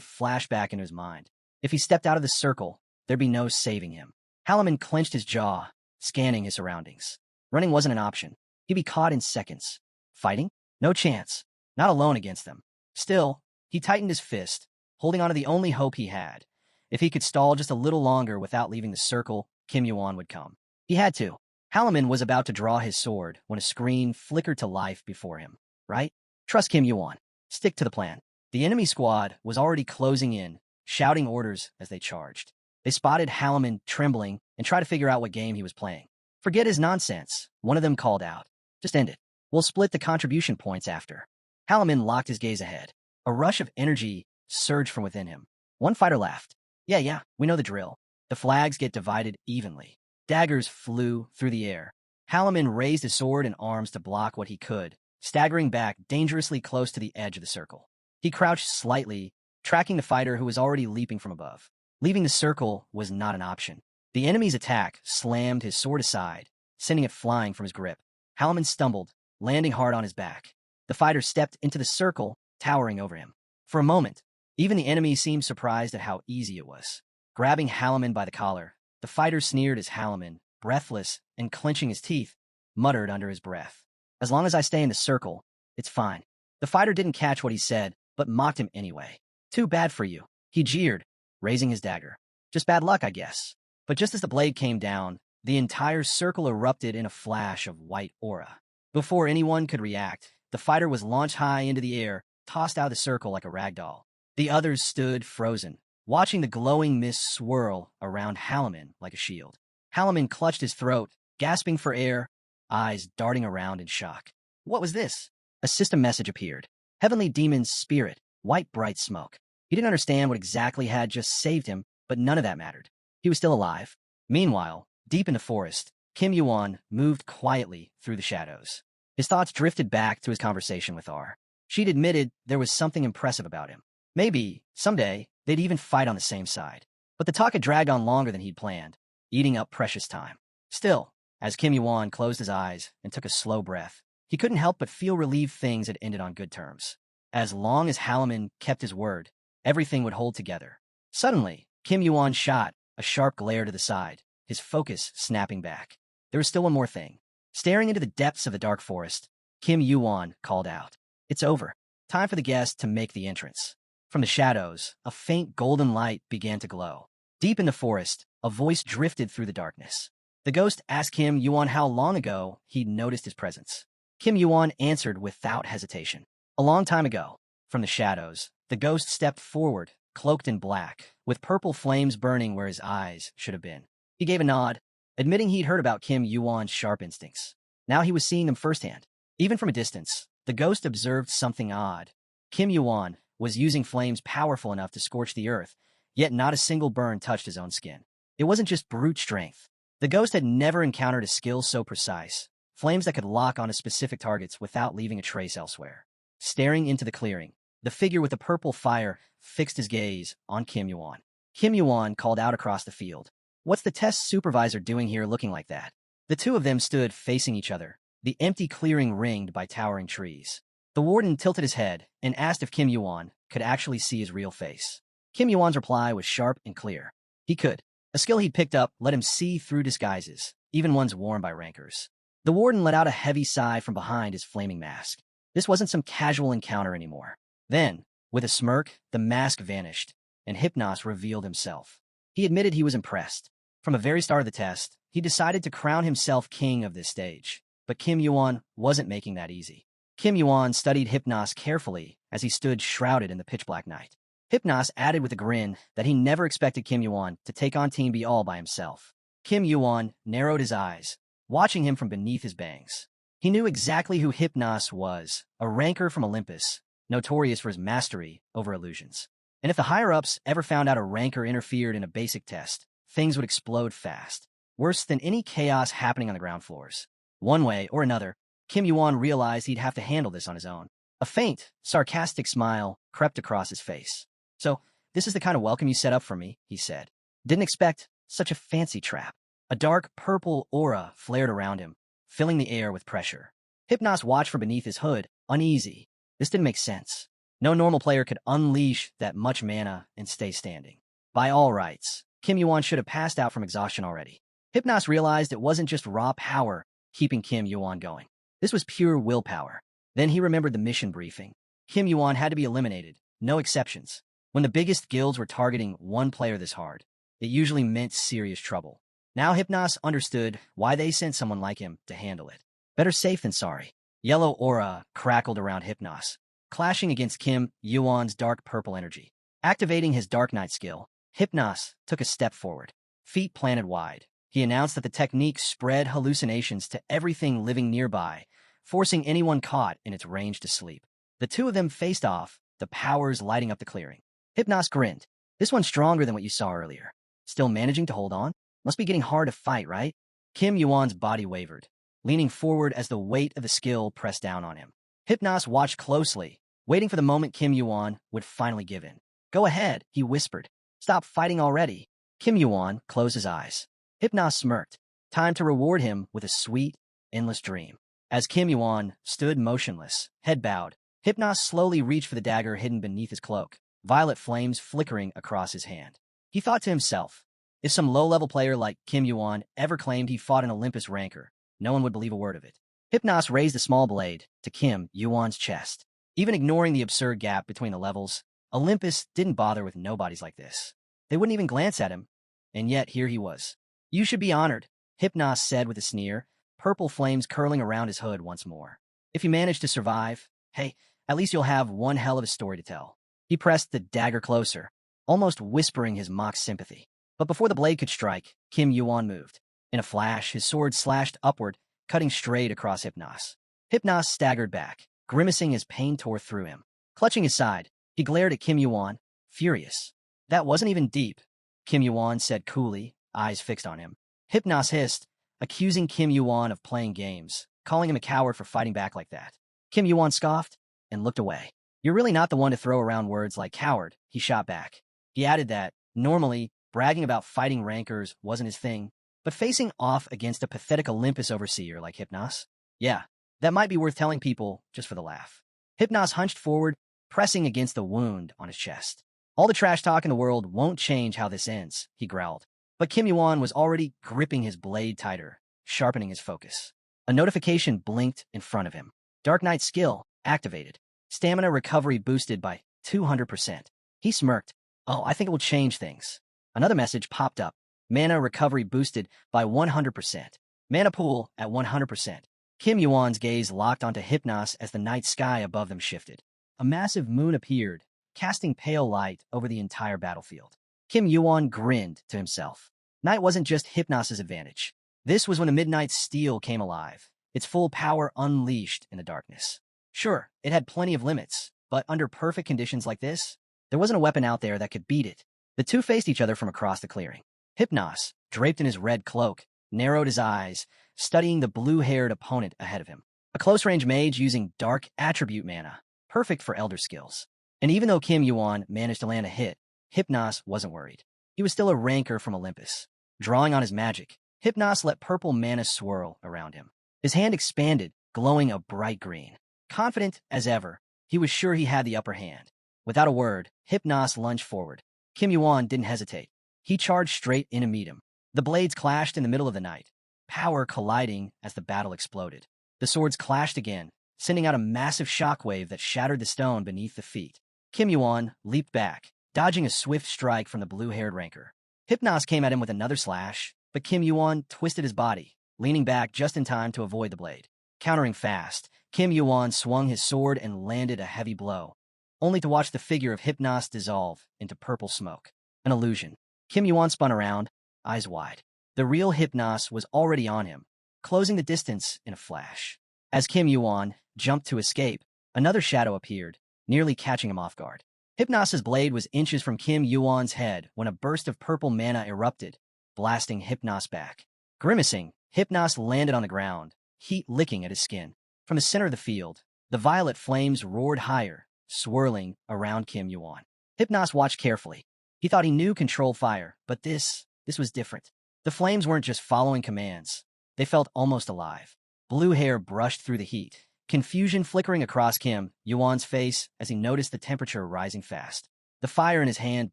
flashed back into his mind. If he stepped out of the circle, there'd be no saving him. Halaman clenched his jaw, scanning his surroundings. Running wasn't an option. He'd be caught in seconds. Fighting? No chance. Not alone against them. Still, he tightened his fist, holding on to the only hope he had. If he could stall just a little longer without leaving the circle, Kim Yuan would come. He had to. Halaman was about to draw his sword when a screen flickered to life before him. Right? Trust Kim Yuan. Stick to the plan. The enemy squad was already closing in, shouting orders as they charged. They spotted Halaman trembling and tried to figure out what game he was playing. Forget his nonsense, one of them called out. Just end it. We'll split the contribution points after. Halaman locked his gaze ahead. A rush of energy surged from within him. One fighter laughed. Yeah, we know the drill. The flags get divided evenly. Daggers flew through the air. Halaman raised his sword and arms to block what he could, staggering back dangerously close to the edge of the circle. He crouched slightly, tracking the fighter who was already leaping from above. Leaving the circle was not an option. The enemy's attack slammed his sword aside, sending it flying from his grip. Halaman stumbled, landing hard on his back. The fighter stepped into the circle, towering over him. For a moment, even the enemy seemed surprised at how easy it was. Grabbing Halaman by the collar, the fighter sneered as Halaman, breathless and clenching his teeth, muttered under his breath. As long as I stay in the circle, it's fine. The fighter didn't catch what he said, but mocked him anyway. Too bad for you, he jeered, raising his dagger. Just bad luck, I guess. But just as the blade came down, the entire circle erupted in a flash of white aura. Before anyone could react, the fighter was launched high into the air, tossed out of the circle like a rag doll. The others stood frozen, watching the glowing mist swirl around Halaman like a shield. Halaman clutched his throat, gasping for air, eyes darting around in shock. What was this? A system message appeared. Heavenly Demon's spirit, white bright smoke. He didn't understand what exactly had just saved him, but none of that mattered. He was still alive. Meanwhile, deep in the forest, Kim Yuan moved quietly through the shadows. His thoughts drifted back to his conversation with R. She'd admitted there was something impressive about him. Maybe, someday, they'd even fight on the same side. But the talk had dragged on longer than he'd planned, eating up precious time. Still, as Kim Yuan closed his eyes and took a slow breath, he couldn't help but feel relieved things had ended on good terms. As long as Halaman kept his word, everything would hold together. Suddenly, Kim Yuan shot a sharp glare to the side, his focus snapping back. There was still one more thing. Staring into the depths of the dark forest, Kim Yuan called out. It's over. Time for the guest to make the entrance. From the shadows, a faint golden light began to glow. Deep in the forest, a voice drifted through the darkness. The ghost asked Kim Yuan how long ago he'd noticed his presence. Kim Yuan answered without hesitation. A long time ago. From the shadows, the ghost stepped forward, cloaked in black, with purple flames burning where his eyes should have been. He gave a nod, admitting he'd heard about Kim Yuan's sharp instincts. Now he was seeing them firsthand. Even from a distance, the ghost observed something odd. Kim Yuan was using flames powerful enough to scorch the earth, yet not a single burn touched his own skin. It wasn't just brute strength. The ghost had never encountered a skill so precise, flames that could lock onto specific targets without leaving a trace elsewhere. Staring into the clearing, the figure with the purple fire fixed his gaze on Kim Yuan. Kim Yuan called out across the field. What's the test supervisor doing here looking like that? The two of them stood facing each other, the empty clearing ringed by towering trees. The warden tilted his head and asked if Kim Yuan could actually see his real face. Kim Yuan's reply was sharp and clear. He could. A skill he'd picked up let him see through disguises, even ones worn by rankers. The warden let out a heavy sigh from behind his flaming mask. This wasn't some casual encounter anymore. Then, with a smirk, the mask vanished, and Hypnos revealed himself. He admitted he was impressed. From the very start of the test, he decided to crown himself king of this stage. But Kim Yuan wasn't making that easy. Kim Yuan studied Hypnos carefully as he stood shrouded in the pitch-black night. Hypnos added with a grin that he never expected Kim Yuan to take on Team B all by himself. Kim Yuan narrowed his eyes, watching him from beneath his bangs. He knew exactly who Hypnos was, a ranker from Olympus, notorious for his mastery over illusions. And if the higher-ups ever found out a ranker interfered in a basic test, things would explode fast, worse than any chaos happening on the ground floors. One way or another, Kim Yuan realized he'd have to handle this on his own. A faint, sarcastic smile crept across his face. So, this is the kind of welcome you set up for me, he said. Didn't expect such a fancy trap. A dark purple aura flared around him, filling the air with pressure. Hypnos watched from beneath his hood, uneasy. This didn't make sense. No normal player could unleash that much mana and stay standing. By all rights, Kim Yuan should have passed out from exhaustion already. Hypnos realized it wasn't just raw power keeping Kim Yuan going. This was pure willpower. Then he remembered the mission briefing. Kim Yuan had to be eliminated, no exceptions. When the biggest guilds were targeting one player this hard, it usually meant serious trouble. Now Hypnos understood why they sent someone like him to handle it. Better safe than sorry. Yellow aura crackled around Hypnos, clashing against Kim Yuan's dark purple energy. Activating his Dark Knight skill, Hypnos took a step forward, feet planted wide. He announced that the technique spread hallucinations to everything living nearby, forcing anyone caught in its range to sleep. The two of them faced off, the powers lighting up the clearing. Hypnos grinned. This one's stronger than what you saw earlier. Still managing to hold on? Must be getting hard to fight, right? Kim Yuan's body wavered, leaning forward as the weight of the skill pressed down on him. Hypnos watched closely, waiting for the moment Kim Yuan would finally give in. Go ahead, he whispered. Stop fighting already. Kim Yuan closed his eyes. Hypnos smirked. Time to reward him with a sweet, endless dream. As Kim Yuan stood motionless, head bowed, Hypnos slowly reached for the dagger hidden beneath his cloak, violet flames flickering across his hand. He thought to himself, if some low-level player like Kim Yuan ever claimed he fought an Olympus ranker, no one would believe a word of it. Hypnos raised a small blade to Kim Yuan's chest. Even ignoring the absurd gap between the levels, Olympus didn't bother with nobodies like this. They wouldn't even glance at him, and yet here he was. You should be honored, Hypnos said with a sneer, purple flames curling around his hood once more. If you manage to survive, hey, at least you'll have one hell of a story to tell. He pressed the dagger closer, almost whispering his mock sympathy. But before the blade could strike, Kim Yuan moved. In a flash, his sword slashed upward, cutting straight across Hypnos. Hypnos staggered back, grimacing as pain tore through him. Clutching his side, he glared at Kim Yuan, furious. That wasn't even deep, Kim Yuan said coolly, eyes fixed on him. Hypnos hissed, accusing Kim Yuan of playing games, calling him a coward for fighting back like that. Kim Yuan scoffed and looked away. You're really not the one to throw around words like coward, he shot back. He added that, normally, bragging about fighting rankers wasn't his thing, but facing off against a pathetic Olympus overseer like Hypnos? Yeah, that might be worth telling people just for the laugh. Hypnos hunched forward, pressing against the wound on his chest. All the trash talk in the world won't change how this ends, he growled. But Kim Yuan was already gripping his blade tighter, sharpening his focus. A notification blinked in front of him. Dark Knight skill activated. Stamina recovery boosted by 200%. He smirked. Oh, I think it will change things. Another message popped up. Mana recovery boosted by 100%. Mana pool at 100%. Kim Yuan's gaze locked onto Hypnos as the night sky above them shifted. A massive moon appeared, casting pale light over the entire battlefield. Kim Yuan grinned to himself. Night wasn't just Hypnos' advantage. This was when the midnight steel came alive, its full power unleashed in the darkness. Sure, it had plenty of limits, but under perfect conditions like this, there wasn't a weapon out there that could beat it. The two faced each other from across the clearing. Hypnos, draped in his red cloak, narrowed his eyes, studying the blue-haired opponent ahead of him. A close-range mage using dark attribute mana, perfect for elder skills. And even though Kim Yuan managed to land a hit, Hypnos wasn't worried. He was still a ranker from Olympus. Drawing on his magic, Hypnos let purple mana swirl around him. His hand expanded, glowing a bright green. Confident as ever, he was sure he had the upper hand. Without a word, Hypnos lunged forward. Kim Yuan didn't hesitate. He charged straight in to meet him. The blades clashed in the middle of the night, power colliding as the battle exploded. The swords clashed again, sending out a massive shockwave that shattered the stone beneath the feet. Kim Yuan leaped back, dodging a swift strike from the blue-haired ranker. Hypnos came at him with another slash, but Kim Yuan twisted his body, leaning back just in time to avoid the blade. Countering fast, Kim Yuan swung his sword and landed a heavy blow, only to watch the figure of Hypnos dissolve into purple smoke. An illusion. Kim Yuan spun around, eyes wide. The real Hypnos was already on him, closing the distance in a flash. As Kim Yuan jumped to escape, another shadow appeared, nearly catching him off guard. Hypnos' blade was inches from Kim Yuan's head when a burst of purple mana erupted, blasting Hypnos back. Grimacing, Hypnos landed on the ground, heat licking at his skin. From the center of the field, the violet flames roared higher, swirling around Kim Yuan. Hypnos watched carefully. He thought he knew control fire, but this was different. The flames weren't just following commands. They felt almost alive. Blue hair brushed through the heat, confusion flickering across Kim Yuan's face as he noticed the temperature rising fast. The fire in his hand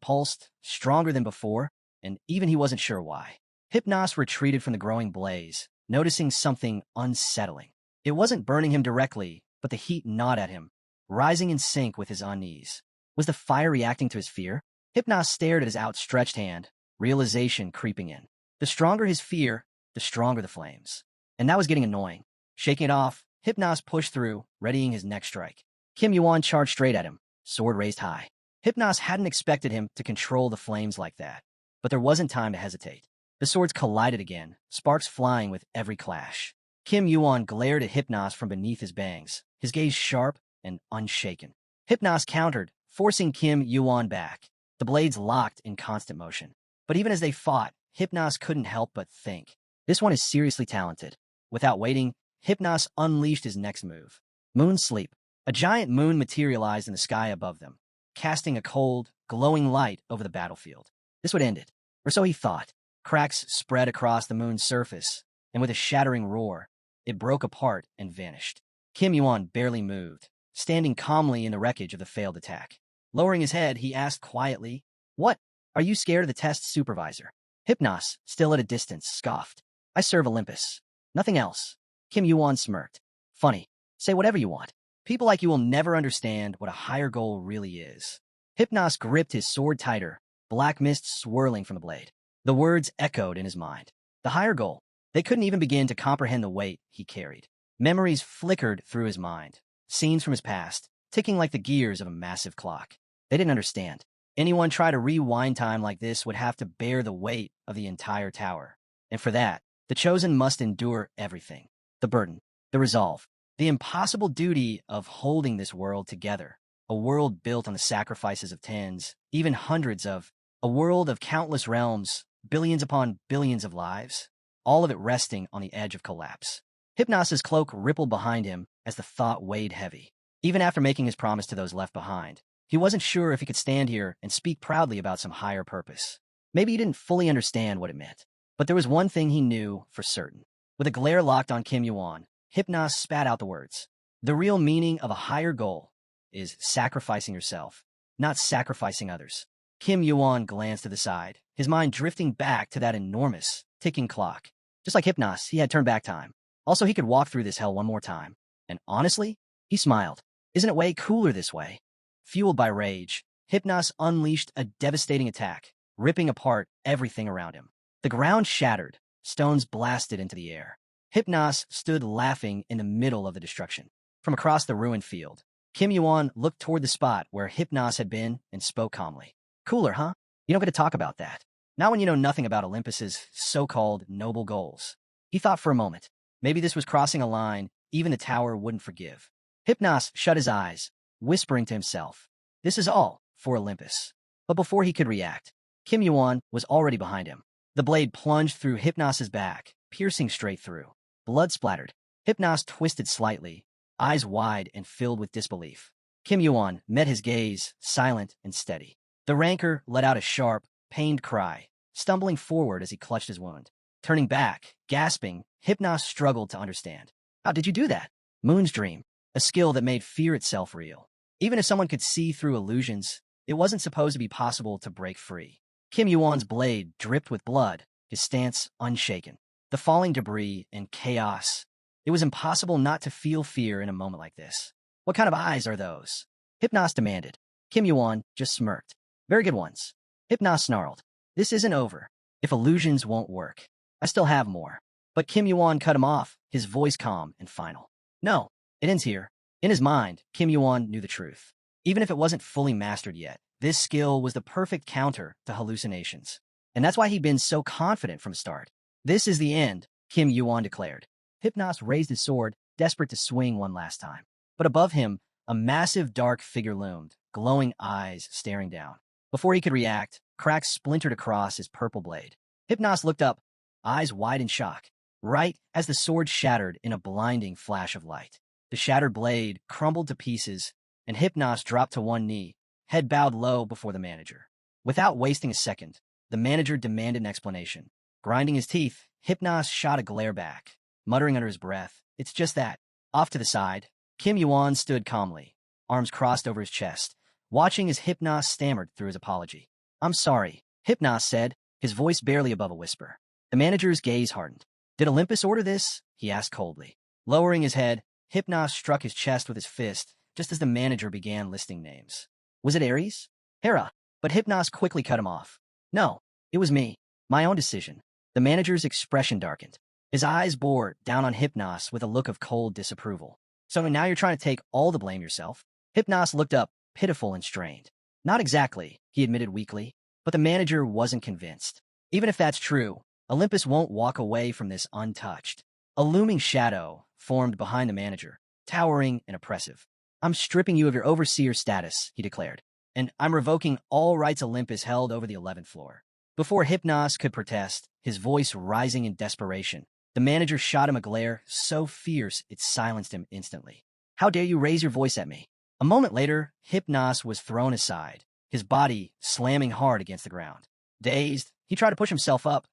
pulsed, stronger than before, and even he wasn't sure why. Hypnos retreated from the growing blaze, noticing something unsettling. It wasn't burning him directly, but the heat gnawed at him, rising in sync with his unease. Was the fire reacting to his fear? Hypnos stared at his outstretched hand, realization creeping in. The stronger his fear, the stronger the flames. And that was getting annoying. Shaking it off, Hypnos pushed through, readying his next strike. Kim Yuan charged straight at him, sword raised high. Hypnos hadn't expected him to control the flames like that, but there wasn't time to hesitate. The swords collided again, sparks flying with every clash. Kim Yuan glared at Hypnos from beneath his bangs, his gaze sharp and unshaken. Hypnos countered, forcing Kim Yuan back. the blades locked in constant motion. But even as they fought, Hypnos couldn't help but think. This one is seriously talented. Without waiting, Hypnos unleashed his next move. Moon Sleep. A giant moon materialized in the sky above them, casting a cold, glowing light over the battlefield. This would end it, or so he thought. Cracks spread across the moon's surface, and with a shattering roar, it broke apart and vanished. Kim Yuan barely moved, standing calmly in the wreckage of the failed attack. Lowering his head, he asked quietly, "What? Are you scared of the test supervisor?" Hypnos, still at a distance, scoffed. "I serve Olympus. Nothing else." Kim Yuan smirked. "Funny. Say whatever you want. People like you will never understand what a higher goal really is." Hypnos gripped his sword tighter, black mist swirling from the blade. The words echoed in his mind. The higher goal. They couldn't even begin to comprehend the weight he carried. Memories flickered through his mind, scenes from his past, ticking like the gears of a massive clock. They didn't understand. Anyone try to rewind time like this would have to bear the weight of the entire tower. And for that, the chosen must endure everything. The burden, the resolve, the impossible duty of holding this world together. A world built on the sacrifices of tens, even hundreds of, a world of countless realms, billions upon billions of lives, all of it resting on the edge of collapse. Hypnos's cloak rippled behind him as the thought weighed heavy. Even after making his promise to those left behind, he wasn't sure if he could stand here and speak proudly about some higher purpose. Maybe he didn't fully understand what it meant, but there was one thing he knew for certain. With a glare locked on Kim Yuan, Hypnos spat out the words. The real meaning of a higher goal is sacrificing yourself, not sacrificing others. Kim Yuan glanced to the side, his mind drifting back to that enormous, ticking clock. Just like Hypnos, he had turned back time. Also, he could walk through this hell one more time. And honestly, he smiled. Isn't it way cooler this way? Fueled by rage, Hypnos unleashed a devastating attack, ripping apart everything around him. The ground shattered, stones blasted into the air. Hypnos stood laughing in the middle of the destruction. From across the ruined field, Kim Yuan looked toward the spot where Hypnos had been and spoke calmly. Cooler, huh? You don't get to talk about that. Not when you know nothing about Olympus's so-called noble goals. He thought for a moment. Maybe this was crossing a line even the tower wouldn't forgive. Hypnos shut his eyes, whispering to himself. This is all for Olympus. But before he could react, Kim Yuan was already behind him. The blade plunged through Hypnos's back, piercing straight through. Blood splattered. Hypnos twisted slightly, eyes wide and filled with disbelief. Kim Yuan met his gaze, silent and steady. The rancor let out a sharp, pained cry, stumbling forward as he clutched his wound. Turning back, gasping, Hypnos struggled to understand. How did you do that? Moon's dream, a skill that made fear itself real. Even if someone could see through illusions, it wasn't supposed to be possible to break free. Kim Yuan's blade dripped with blood, his stance unshaken. The falling debris and chaos. It was impossible not to feel fear in a moment like this. What kind of eyes are those? Hypnos demanded. Kim Yuan just smirked. Very good ones. Hypnos snarled. This isn't over. If illusions won't work, I still have more. But Kim Yuan cut him off, his voice calm and final. No, it ends here. In his mind, Kim Yuan knew the truth. Even if it wasn't fully mastered yet, this skill was the perfect counter to hallucinations. And that's why he'd been so confident from the start. This is the end, Kim Yuan declared. Hypnos raised his sword, desperate to swing one last time. But above him, a massive dark figure loomed, glowing eyes staring down. Before he could react, cracks splintered across his purple blade. Hypnos looked up, eyes wide in shock, right as the sword shattered in a blinding flash of light. The shattered blade crumbled to pieces, and Hypnos dropped to one knee, head bowed low before the manager. Without wasting a second, the manager demanded an explanation. Grinding his teeth, Hypnos shot a glare back, muttering under his breath, "It's just that." Off to the side, Kim Yuan stood calmly, arms crossed over his chest, watching as Hypnos stammered through his apology. "I'm sorry," Hypnos said, his voice barely above a whisper. The manager's gaze hardened. "Did Olympus order this?" he asked coldly. Lowering his head, Hypnos struck his chest with his fist just as the manager began listing names. Was it Ares? Hera? But Hypnos quickly cut him off. "No, it was me. My own decision." The manager's expression darkened. His eyes bored down on Hypnos with a look of cold disapproval. "So now you're trying to take all the blame yourself?" Hypnos looked up, pitiful and strained. "Not exactly," he admitted weakly, but the manager wasn't convinced. Even if that's true, Olympus won't walk away from this untouched. A looming shadow formed behind the manager, towering and oppressive. "I'm stripping you of your overseer status," he declared. and I'm revoking all rights Olympus held over the 11th floor. Before Hypnos could protest, his voice rising in desperation, the manager shot him a glare so fierce it silenced him instantly. How dare you raise your voice at me? A moment later, Hypnos was thrown aside, his body slamming hard against the ground. Dazed, he tried to push himself up,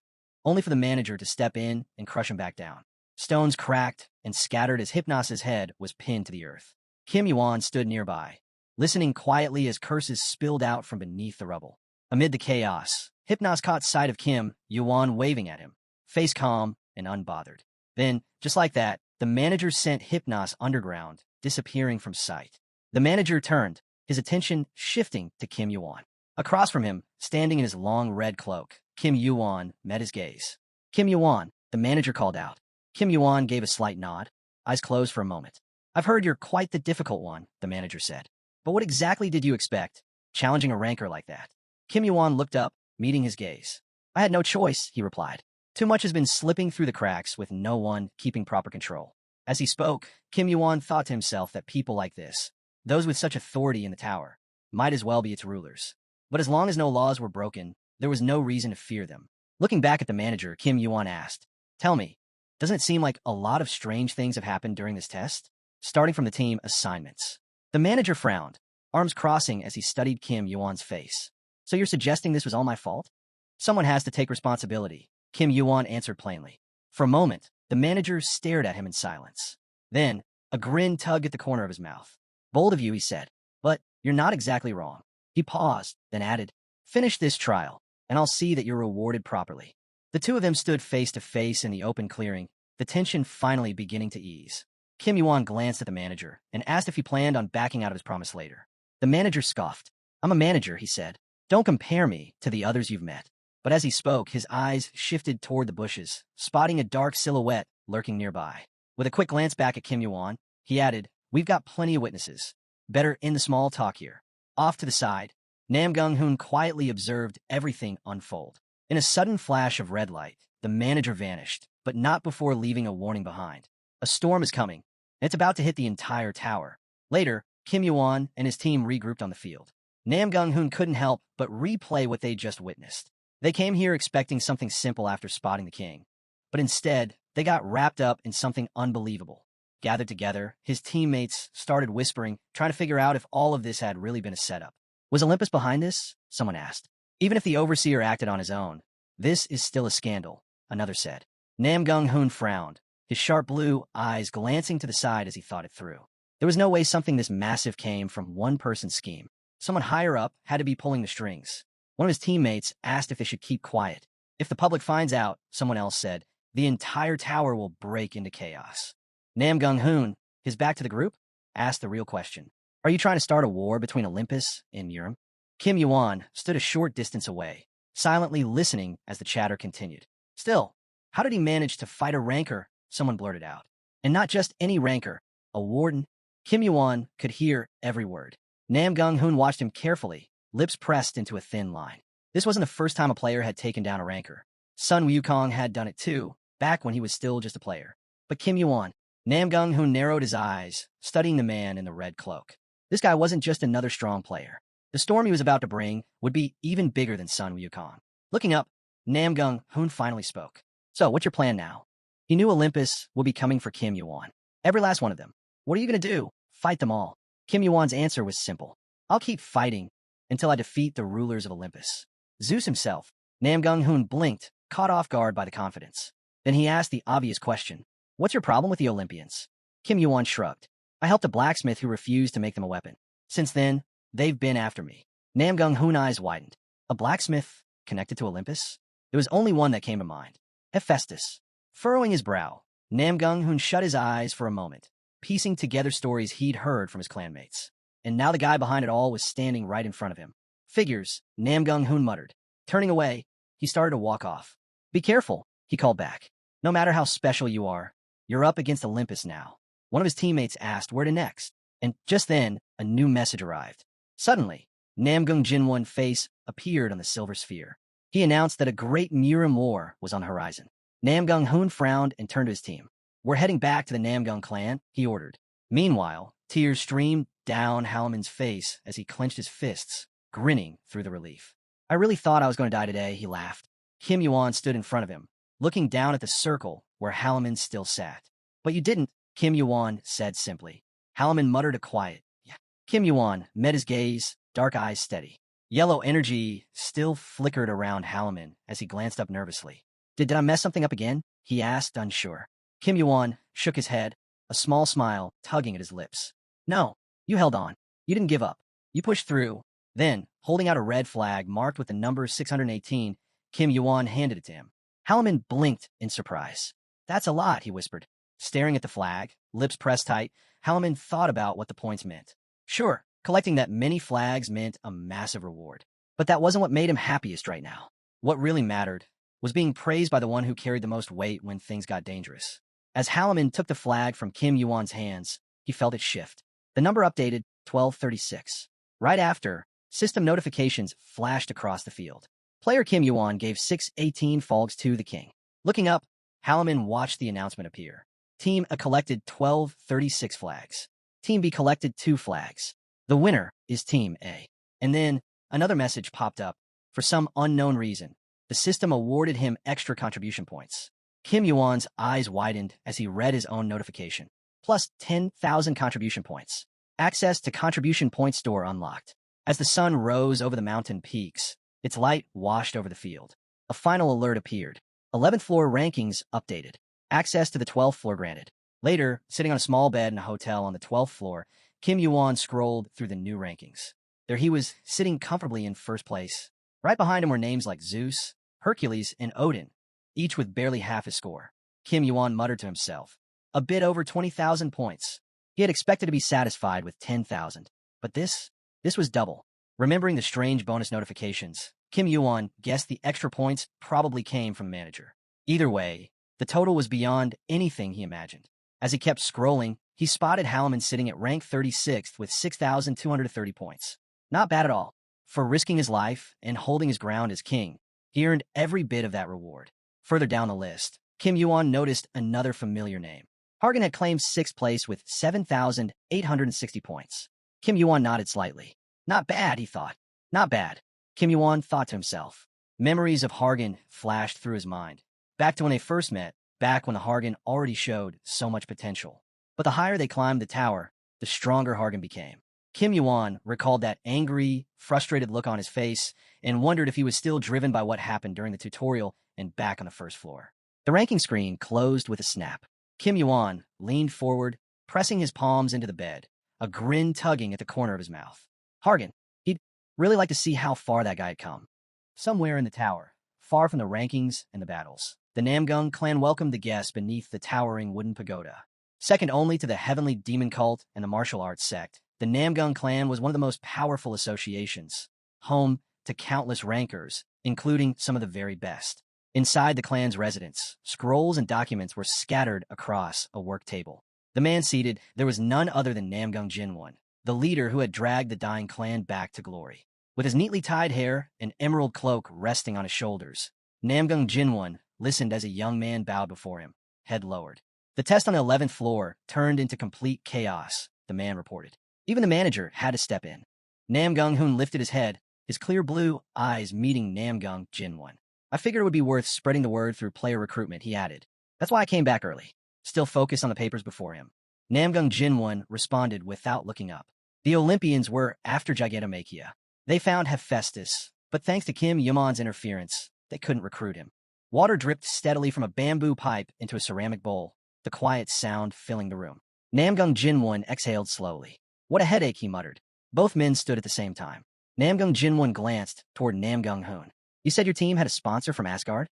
only for the manager to step in and crush him back down. Stones cracked and scattered as Hypnos's head was pinned to the earth. Kim Yuan stood nearby, listening quietly as curses spilled out from beneath the rubble. Amid the chaos, Hypnos caught sight of Kim Yuan waving at him, face calm and unbothered. Then, just like that, the manager sent Hypnos underground, disappearing from sight. The manager turned, his attention shifting to Kim Yuan. Across from him, standing in his long red cloak, Kim Yuan met his gaze. Kim Yuan, the manager called out. Kim Yuan gave a slight nod, eyes closed for a moment. I've heard you're quite the difficult one, the manager said. But what exactly did you expect, challenging a ranker like that? Kim Yuan looked up, meeting his gaze. I had no choice, he replied. Too much has been slipping through the cracks with no one keeping proper control. As he spoke, Kim Yuan thought to himself that people like this, those with such authority in the tower, might as well be its rulers. But as long as no laws were broken, there was no reason to fear them. Looking back at the manager, Kim Yuan asked, Tell me, doesn't it seem like a lot of strange things have happened during this test? Starting from the team assignments. The manager frowned, arms crossing as he studied Kim Yuan's face. So you're suggesting this was all my fault? Someone has to take responsibility, Kim Yuan answered plainly. For a moment, the manager stared at him in silence. Then, a grin tugged at the corner of his mouth. Bold of you, he said, but you're not exactly wrong. He paused, then added, Finish this trial, and I'll see that you're rewarded properly. The two of them stood face to face in the open clearing, the tension finally beginning to ease. Kim Yuan glanced at the manager and asked if he planned on backing out of his promise later. The manager scoffed. I'm a manager, he said. Don't compare me to the others you've met. But as he spoke, his eyes shifted toward the bushes, spotting a dark silhouette lurking nearby. With a quick glance back at Kim Yuan, he added, We've got plenty of witnesses. Better end the small talk here. Off to the side, Nam Gung-hoon quietly observed everything unfold. In a sudden flash of red light, the manager vanished, but not before leaving a warning behind. A storm is coming, and it's about to hit the entire tower. Later, Kim Yuan and his team regrouped on the field. Nam Gung-hoon couldn't help but replay what they just witnessed. They came here expecting something simple after spotting the king. But instead, they got wrapped up in something unbelievable. Gathered together, his teammates started whispering, trying to figure out if all of this had really been a setup. Was Olympus behind this? Someone asked. Even if the overseer acted on his own, this is still a scandal, another said. Nam Gung-hoon frowned, his sharp blue eyes glancing to the side as he thought it through. There was no way something this massive came from one person's scheme. Someone higher up had to be pulling the strings. One of his teammates asked if they should keep quiet. If the public finds out, someone else said, the entire tower will break into chaos. Nam Gung-hoon, his back to the group, asked the real question. Are you trying to start a war between Olympus and Urim? Kim Yuan stood a short distance away, silently listening as the chatter continued. Still, how did he manage to fight a ranker? Someone blurted out. And not just any ranker, a warden. Kim Yuan could hear every word. Nam Gung-hoon watched him carefully, lips pressed into a thin line. This wasn't the first time a player had taken down a ranker. Sun Wukong had done it too, back when he was still just a player. But Kim Yuan, Nam Gung-hoon narrowed his eyes, studying the man in the red cloak. This guy wasn't just another strong player. The storm he was about to bring would be even bigger than Sun Wukong. Looking up, Nam Gung-hoon finally spoke. So, what's your plan now? He knew Olympus would be coming for Kim Yuan. Every last one of them. What are you going to do? Fight them all. Kim Yuan's answer was simple. I'll keep fighting until I defeat the rulers of Olympus. Zeus himself. Nam Gung-hoon blinked, caught off guard by the confidence. Then he asked the obvious question. What's your problem with the Olympians? Kim Yuan shrugged. I helped a blacksmith who refused to make them a weapon. Since then, they've been after me. Nam Gung-hoon's eyes widened. A blacksmith connected to Olympus? There was only one that came to mind. Hephaestus. Furrowing his brow, Nam Gung-hoon shut his eyes for a moment, piecing together stories he'd heard from his clanmates. And now the guy behind it all was standing right in front of him. Figures, Nam Gung-hoon muttered. Turning away, he started to walk off. Be careful, he called back. No matter how special you are, you're up against Olympus now. One of his teammates asked where to next, and just then, a new message arrived. Suddenly, Nam Gung-jinwon's face appeared on the silver sphere. He announced that a great Murim war was on the horizon. Nam Gung-hoon frowned and turned to his team. We're heading back to the Nam Gung clan, he ordered. Meanwhile, tears streamed down Halman's face as he clenched his fists, grinning through the relief. I really thought I was going to die today, he laughed. Kim Yuan stood in front of him, looking down at the circle where Halaman still sat. But you didn't, Kim Yuan said simply. Halaman muttered a quiet, yeah. Kim Yuan met his gaze, dark eyes steady. Yellow energy still flickered around Halaman as he glanced up nervously. Did I mess something up again? He asked, unsure. Kim Yuan shook his head, a small smile tugging at his lips. No, you held on. You didn't give up. You pushed through. Then, holding out a red flag marked with the number 618, Kim Yuan handed it to him. Halaman blinked in surprise. That's a lot, he whispered. Staring at the flag, lips pressed tight, Halaman thought about what the points meant. Sure, collecting that many flags meant a massive reward. But that wasn't what made him happiest right now. What really mattered was being praised by the one who carried the most weight when things got dangerous. As Halaman took the flag from Kim Yuan's hands, he felt it shift. The number updated, 1236. Right after, system notifications flashed across the field. Player Kim Yuan gave 618 flags to the king. Looking up, Halaman watched the announcement appear. Team A collected 1236 flags. Team B collected 2 flags. The winner is Team A. And then, another message popped up. For some unknown reason, the system awarded him extra contribution points. Kim Yuan's eyes widened as he read his own notification. Plus 10,000 contribution points. Access to contribution point store unlocked. As the sun rose over the mountain peaks, its light washed over the field. A final alert appeared. 11th floor rankings updated. Access to the 12th floor granted. Later, sitting on a small bed in a hotel on the 12th floor, Kim Yuan scrolled through the new rankings. There he was, sitting comfortably in first place. Right behind him were names like Zeus, Hercules, and Odin, each with barely half his score. Kim Yuan muttered to himself. A bit over 20,000 points. He had expected to be satisfied with 10,000. But this was double. Remembering the strange bonus notifications, Kim Yuan guessed the extra points probably came from the manager. Either way, the total was beyond anything he imagined. As he kept scrolling, he spotted Halaman sitting at rank 36th with 6,230 points. Not bad at all. For risking his life and holding his ground as king, he earned every bit of that reward. Further down the list, Kim Yuan noticed another familiar name. Hargan had claimed 6th place with 7,860 points. Kim Yuan nodded slightly. Not bad, he thought. Not bad. Kim Yuan thought to himself. Memories of Hargan flashed through his mind. Back to when they first met, back when the Hargan already showed so much potential. But the higher they climbed the tower, the stronger Hargan became. Kim Yuan recalled that angry, frustrated look on his face and wondered if he was still driven by what happened during the tutorial and back on the first floor. The ranking screen closed with a snap. Kim Yuan leaned forward, pressing his palms into the bed, a grin tugging at the corner of his mouth. Hargan, he'd really like to see how far that guy had come. Somewhere in the tower, far from the rankings and the battles, the Namgung clan welcomed the guests beneath the towering wooden pagoda. Second only to the heavenly demon cult and the martial arts sect, the Namgung clan was one of the most powerful associations, home to countless rankers, including some of the very best. Inside the clan's residence, scrolls and documents were scattered across a work table. The man seated, there was none other than Namgung Jinwon, the leader who had dragged the dying clan back to glory. With his neatly tied hair and emerald cloak resting on his shoulders, Namgung Jinwon listened as a young man bowed before him, head lowered. The test on the 11th floor turned into complete chaos, the man reported. Even the manager had to step in. Namgung Hoon lifted his head, his clear blue eyes meeting Namgung Jinwon. I figured it would be worth spreading the word through player recruitment, he added. That's why I came back early, still focused on the papers before him. Namgung Jinwon responded without looking up. The Olympians were after Gigantomachia. They found Hephaestus, but thanks to Kim Yuman's interference, they couldn't recruit him. Water dripped steadily from a bamboo pipe into a ceramic bowl, the quiet sound filling the room. Namgung Jinwon exhaled slowly. What a headache, he muttered. Both men stood at the same time. Namgung Jinwon glanced toward Namgung Hoon. You said your team had a sponsor from Asgard?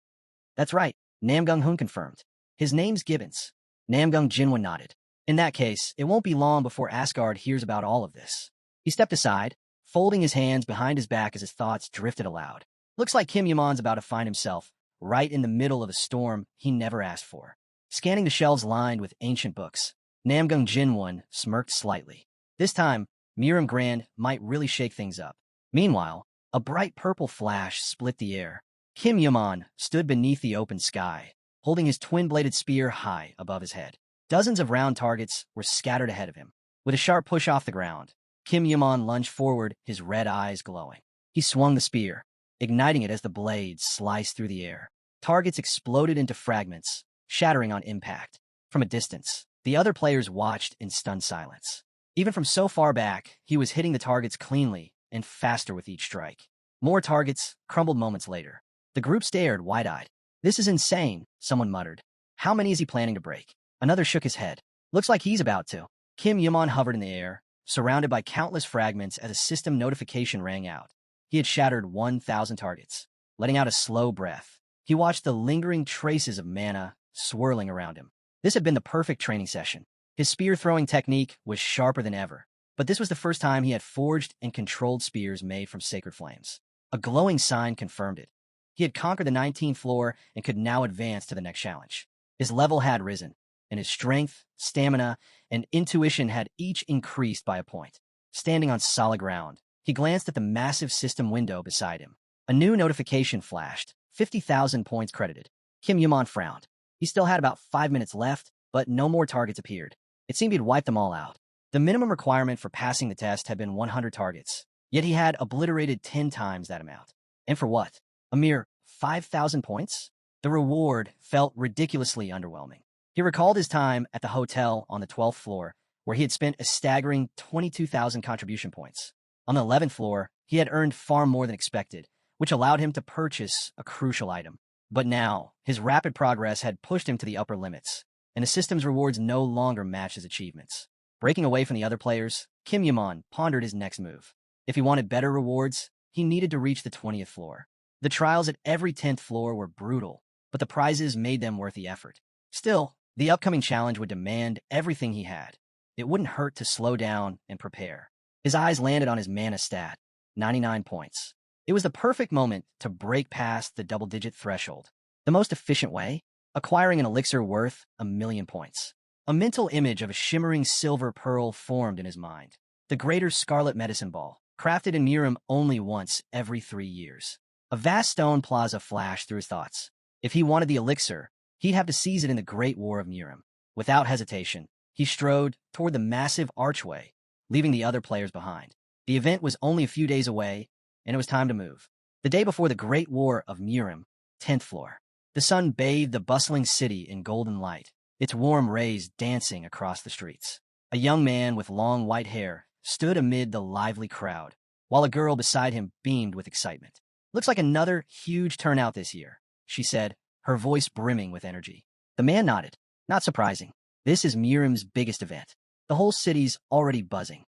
That's right, Namgung Hoon confirmed. His name's Gibbons. Namgung Jinwon nodded. In that case, it won't be long before Asgard hears about all of this. He stepped aside, folding his hands behind his back as his thoughts drifted aloud. Looks like Kim Yuman's about to find himself right in the middle of a storm he never asked for. Scanning the shelves lined with ancient books, Namgung Jinwon smirked slightly. This time, Miram Grand might really shake things up. Meanwhile, a bright purple flash split the air. Kim Yuman stood beneath the open sky, holding his twin-bladed spear high above his head. Dozens of round targets were scattered ahead of him. With a sharp push off the ground, Kim Yuman lunged forward, his red eyes glowing. He swung the spear, igniting it as the blade sliced through the air. Targets exploded into fragments, shattering on impact. From a distance, the other players watched in stunned silence. Even from so far back, he was hitting the targets cleanly and faster with each strike. More targets crumbled moments later. The group stared wide-eyed. "This is insane," someone muttered. "How many is he planning to break?" Another shook his head. "Looks like he's about to." Kim Yuman hovered in the air, surrounded by countless fragments as a system notification rang out. He had shattered 1,000 targets. Letting out a slow breath, he watched the lingering traces of mana swirling around him. This had been the perfect training session. His spear-throwing technique was sharper than ever, but this was the first time he had forged and controlled spears made from sacred flames. A glowing sign confirmed it. He had conquered the 19th floor and could now advance to the next challenge. His level had risen, and his strength, stamina, and intuition had each increased by a point. Standing on solid ground, he glanced at the massive system window beside him. A new notification flashed, 50,000 points credited. Kim Yuman frowned. He still had about 5 minutes left, but no more targets appeared. It seemed he'd wiped them all out. The minimum requirement for passing the test had been 100 targets, yet he had obliterated 10 times that amount. And for what? A mere 5,000 points? The reward felt ridiculously underwhelming. He recalled his time at the hotel on the 12th floor, where he had spent a staggering 22,000 contribution points. On the 11th floor, he had earned far more than expected, which allowed him to purchase a crucial item. But now, his rapid progress had pushed him to the upper limits, and the system's rewards no longer matched his achievements. Breaking away from the other players, Kim Yuman pondered his next move. If he wanted better rewards, he needed to reach the 20th floor. The trials at every 10th floor were brutal, but the prizes made them worth the effort. Still, the upcoming challenge would demand everything he had. It wouldn't hurt to slow down and prepare. His eyes landed on his mana stat, 99 points. It was the perfect moment to break past the double-digit threshold. The most efficient way? Acquiring an elixir worth 1,000,000 points. A mental image of a shimmering silver pearl formed in his mind. The Greater Scarlet Medicine Ball, crafted in Miram only once every 3 years. A vast stone plaza flashed through his thoughts. If he wanted the elixir, he'd have to seize it in the Great War of Miram. Without hesitation, he strode toward the massive archway, leaving the other players behind. The event was only a few days away, and it was time to move. The day before the Great War of Miram, 10th floor. The sun bathed the bustling city in golden light, its warm rays dancing across the streets. A young man with long white hair stood amid the lively crowd, while a girl beside him beamed with excitement. "Looks like another huge turnout this year," she said, her voice brimming with energy. The man nodded. "Not surprising. This is Miram's biggest event. The whole city's already buzzing."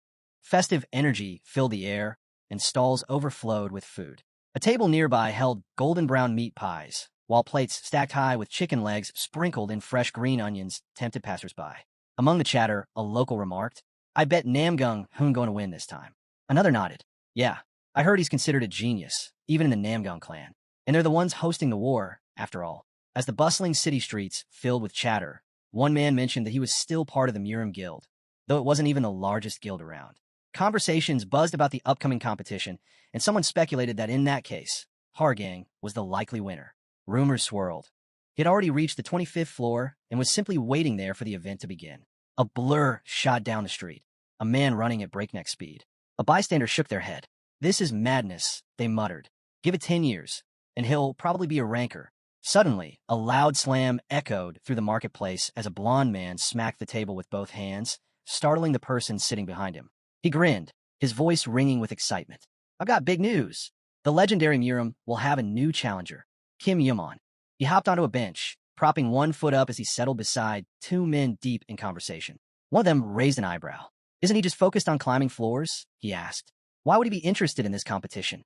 Festive energy filled the air, and stalls overflowed with food. A table nearby held golden brown meat pies, while plates stacked high with chicken legs sprinkled in fresh green onions tempted passersby. Among the chatter, a local remarked, "I bet Namgung who's going to win this time." Another nodded. "Yeah, I heard he's considered a genius, even in the Namgung clan. And they're the ones hosting the war, after all." As the bustling city streets filled with chatter, one man mentioned that he was still part of the Miram Guild, though it wasn't even the largest guild around. Conversations buzzed about the upcoming competition, and someone speculated that in that case, Hargang was the likely winner. Rumors swirled. He had already reached the 25th floor and was simply waiting there for the event to begin. A blur shot down the street, a man running at breakneck speed. A bystander shook their head. "This is madness," they muttered. "Give it 10 years, and he'll probably be a ranker." Suddenly, a loud slam echoed through the marketplace as a blond man smacked the table with both hands, startling the person sitting behind him. He grinned, his voice ringing with excitement. "I've got big news. The legendary Miram will have a new challenger, Kim Yuman." He hopped onto a bench, propping one foot up as he settled beside 2 men deep in conversation. One of them raised an eyebrow. "Isn't he just focused on climbing floors?" he asked. "Why would he be interested in this competition?"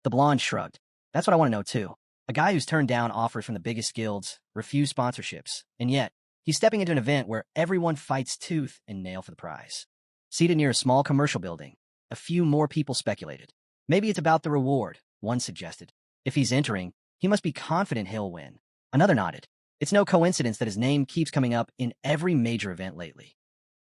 The blonde shrugged. "That's what I want to know too. A guy who's turned down offers from the biggest guilds, refused sponsorships, and yet he's stepping into an event where everyone fights tooth and nail for the prize." Seated near a small commercial building, a few more people speculated. "Maybe it's about the reward," one suggested. "If he's entering, he must be confident he'll win." Another nodded. "It's no coincidence that his name keeps coming up in every major event lately."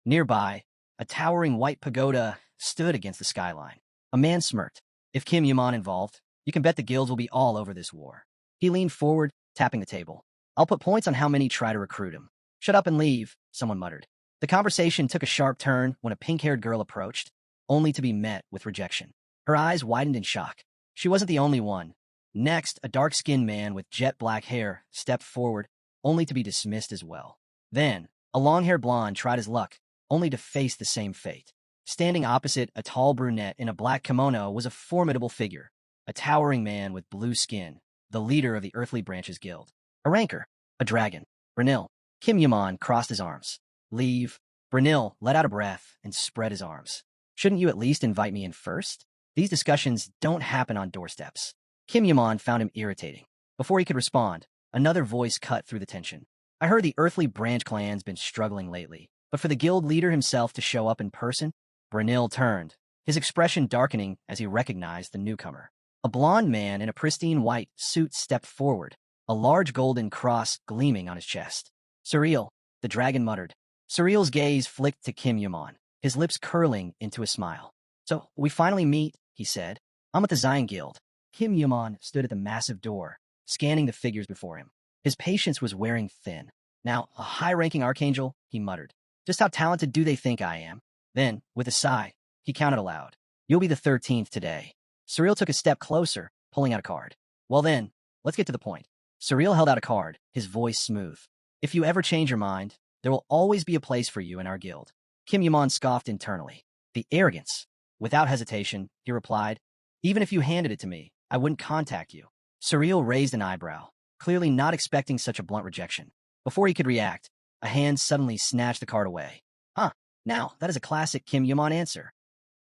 Nearby, a towering white pagoda stood against the skyline. A man smirked. "If Kim Yuman involved, you can bet the guilds will be all over this war." He leaned forward, tapping the table. "I'll put points on how many try to recruit him." "Shut up and leave," someone muttered. The conversation took a sharp turn when a pink-haired girl approached, only to be met with rejection. Her eyes widened in shock. She wasn't the only one. Next, a dark-skinned man with jet black hair stepped forward, only to be dismissed as well. Then, a long-haired blonde tried his luck, only to face the same fate. Standing opposite a tall brunette in a black kimono was a formidable figure, a towering man with blue skin, the leader of the Earthly Branches Guild. A ranker, a dragon. Brunil. Kim Yaman crossed his arms. Leave. Brunil let out a breath and spread his arms. Shouldn't you at least invite me in first? These discussions don't happen on doorsteps. Kim Yaman found him irritating. Before he could respond, another voice cut through the tension. I heard the Earthly Branch clan's been struggling lately, but for the guild leader himself to show up in person? Brunil turned, his expression darkening as he recognized the newcomer. A blond man in a pristine white suit stepped forward, a large golden cross gleaming on his chest. Surreal, the dragon muttered. Surreal's gaze flicked to Kim Yaman, his lips curling into a smile. So, we finally meet, he said. I'm at the Zion Guild. Kim Yaman stood at the massive door, scanning the figures before him. His patience was wearing thin. Now, a high-ranking archangel, he muttered. Just how talented do they think I am? Then, with a sigh, he counted aloud. You'll be the 13th today. Surreal took a step closer, pulling out a card. Well then, let's get to the point. Surreal held out a card, his voice smooth. If you ever change your mind, there will always be a place for you in our guild. Kim Yaman scoffed internally. The arrogance. Without hesitation, he replied, even if you handed it to me, I wouldn't contact you. Surreal raised an eyebrow, clearly not expecting such a blunt rejection. Before he could react, a hand suddenly snatched the card away. Huh, now, that is a classic Kim Yaman answer.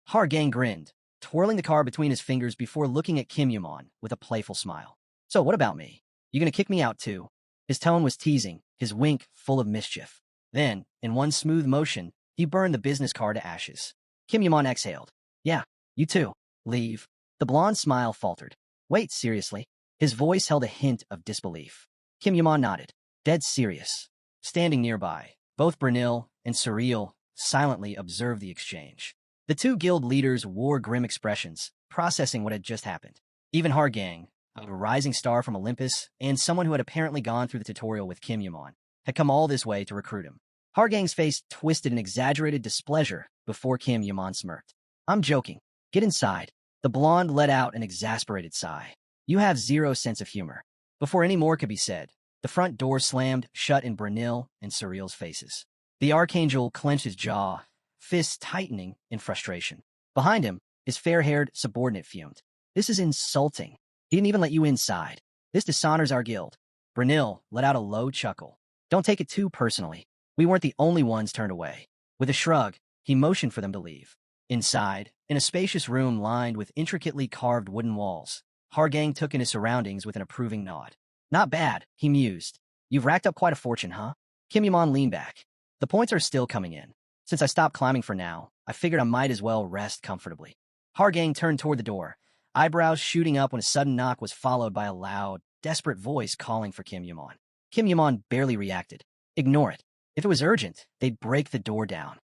Hargang grinned, twirling the card between his fingers before looking at Kim Yaman with a playful smile. So what about me? You gonna kick me out too? His tone was teasing, his wink full of mischief. Then, in one smooth motion, he burned the business card to ashes. Kim Yaman exhaled. Yeah, you too. Leave. The blonde smile faltered. Wait, seriously? His voice held a hint of disbelief. Kim Yaman nodded, dead serious. Standing nearby, both Brunil and Surreal silently observed the exchange. The two guild leaders wore grim expressions, processing what had just happened. Even Hargang, a rising star from Olympus, and someone who had apparently gone through the tutorial with Kim Yaman, had come all this way to recruit him. Hargang's face twisted in exaggerated displeasure before Kim Yaman smirked. I'm joking. Get inside. The blonde let out an exasperated sigh. You have zero sense of humor. Before any more could be said, the front door slammed shut in Brunil and Surreal's faces. The archangel clenched his jaw, fists tightening in frustration. Behind him, his fair-haired subordinate fumed. This is insulting. He didn't even let you inside. This dishonors our guild. Brunil let out a low chuckle. Don't take it too personally. We weren't the only ones turned away. With a shrug, he motioned for them to leave. Inside, in a spacious room lined with intricately carved wooden walls, Hargang took in his surroundings with an approving nod. Not bad, he mused. You've racked up quite a fortune, huh? Kim Yaman leaned back. The points are still coming in. Since I stopped climbing for now, I figured I might as well rest comfortably. Hargang turned toward the door, eyebrows shooting up when a sudden knock was followed by a loud, desperate voice calling for Kim Yaman. Kim Yaman barely reacted. Ignore it. If it was urgent, they'd break the door down.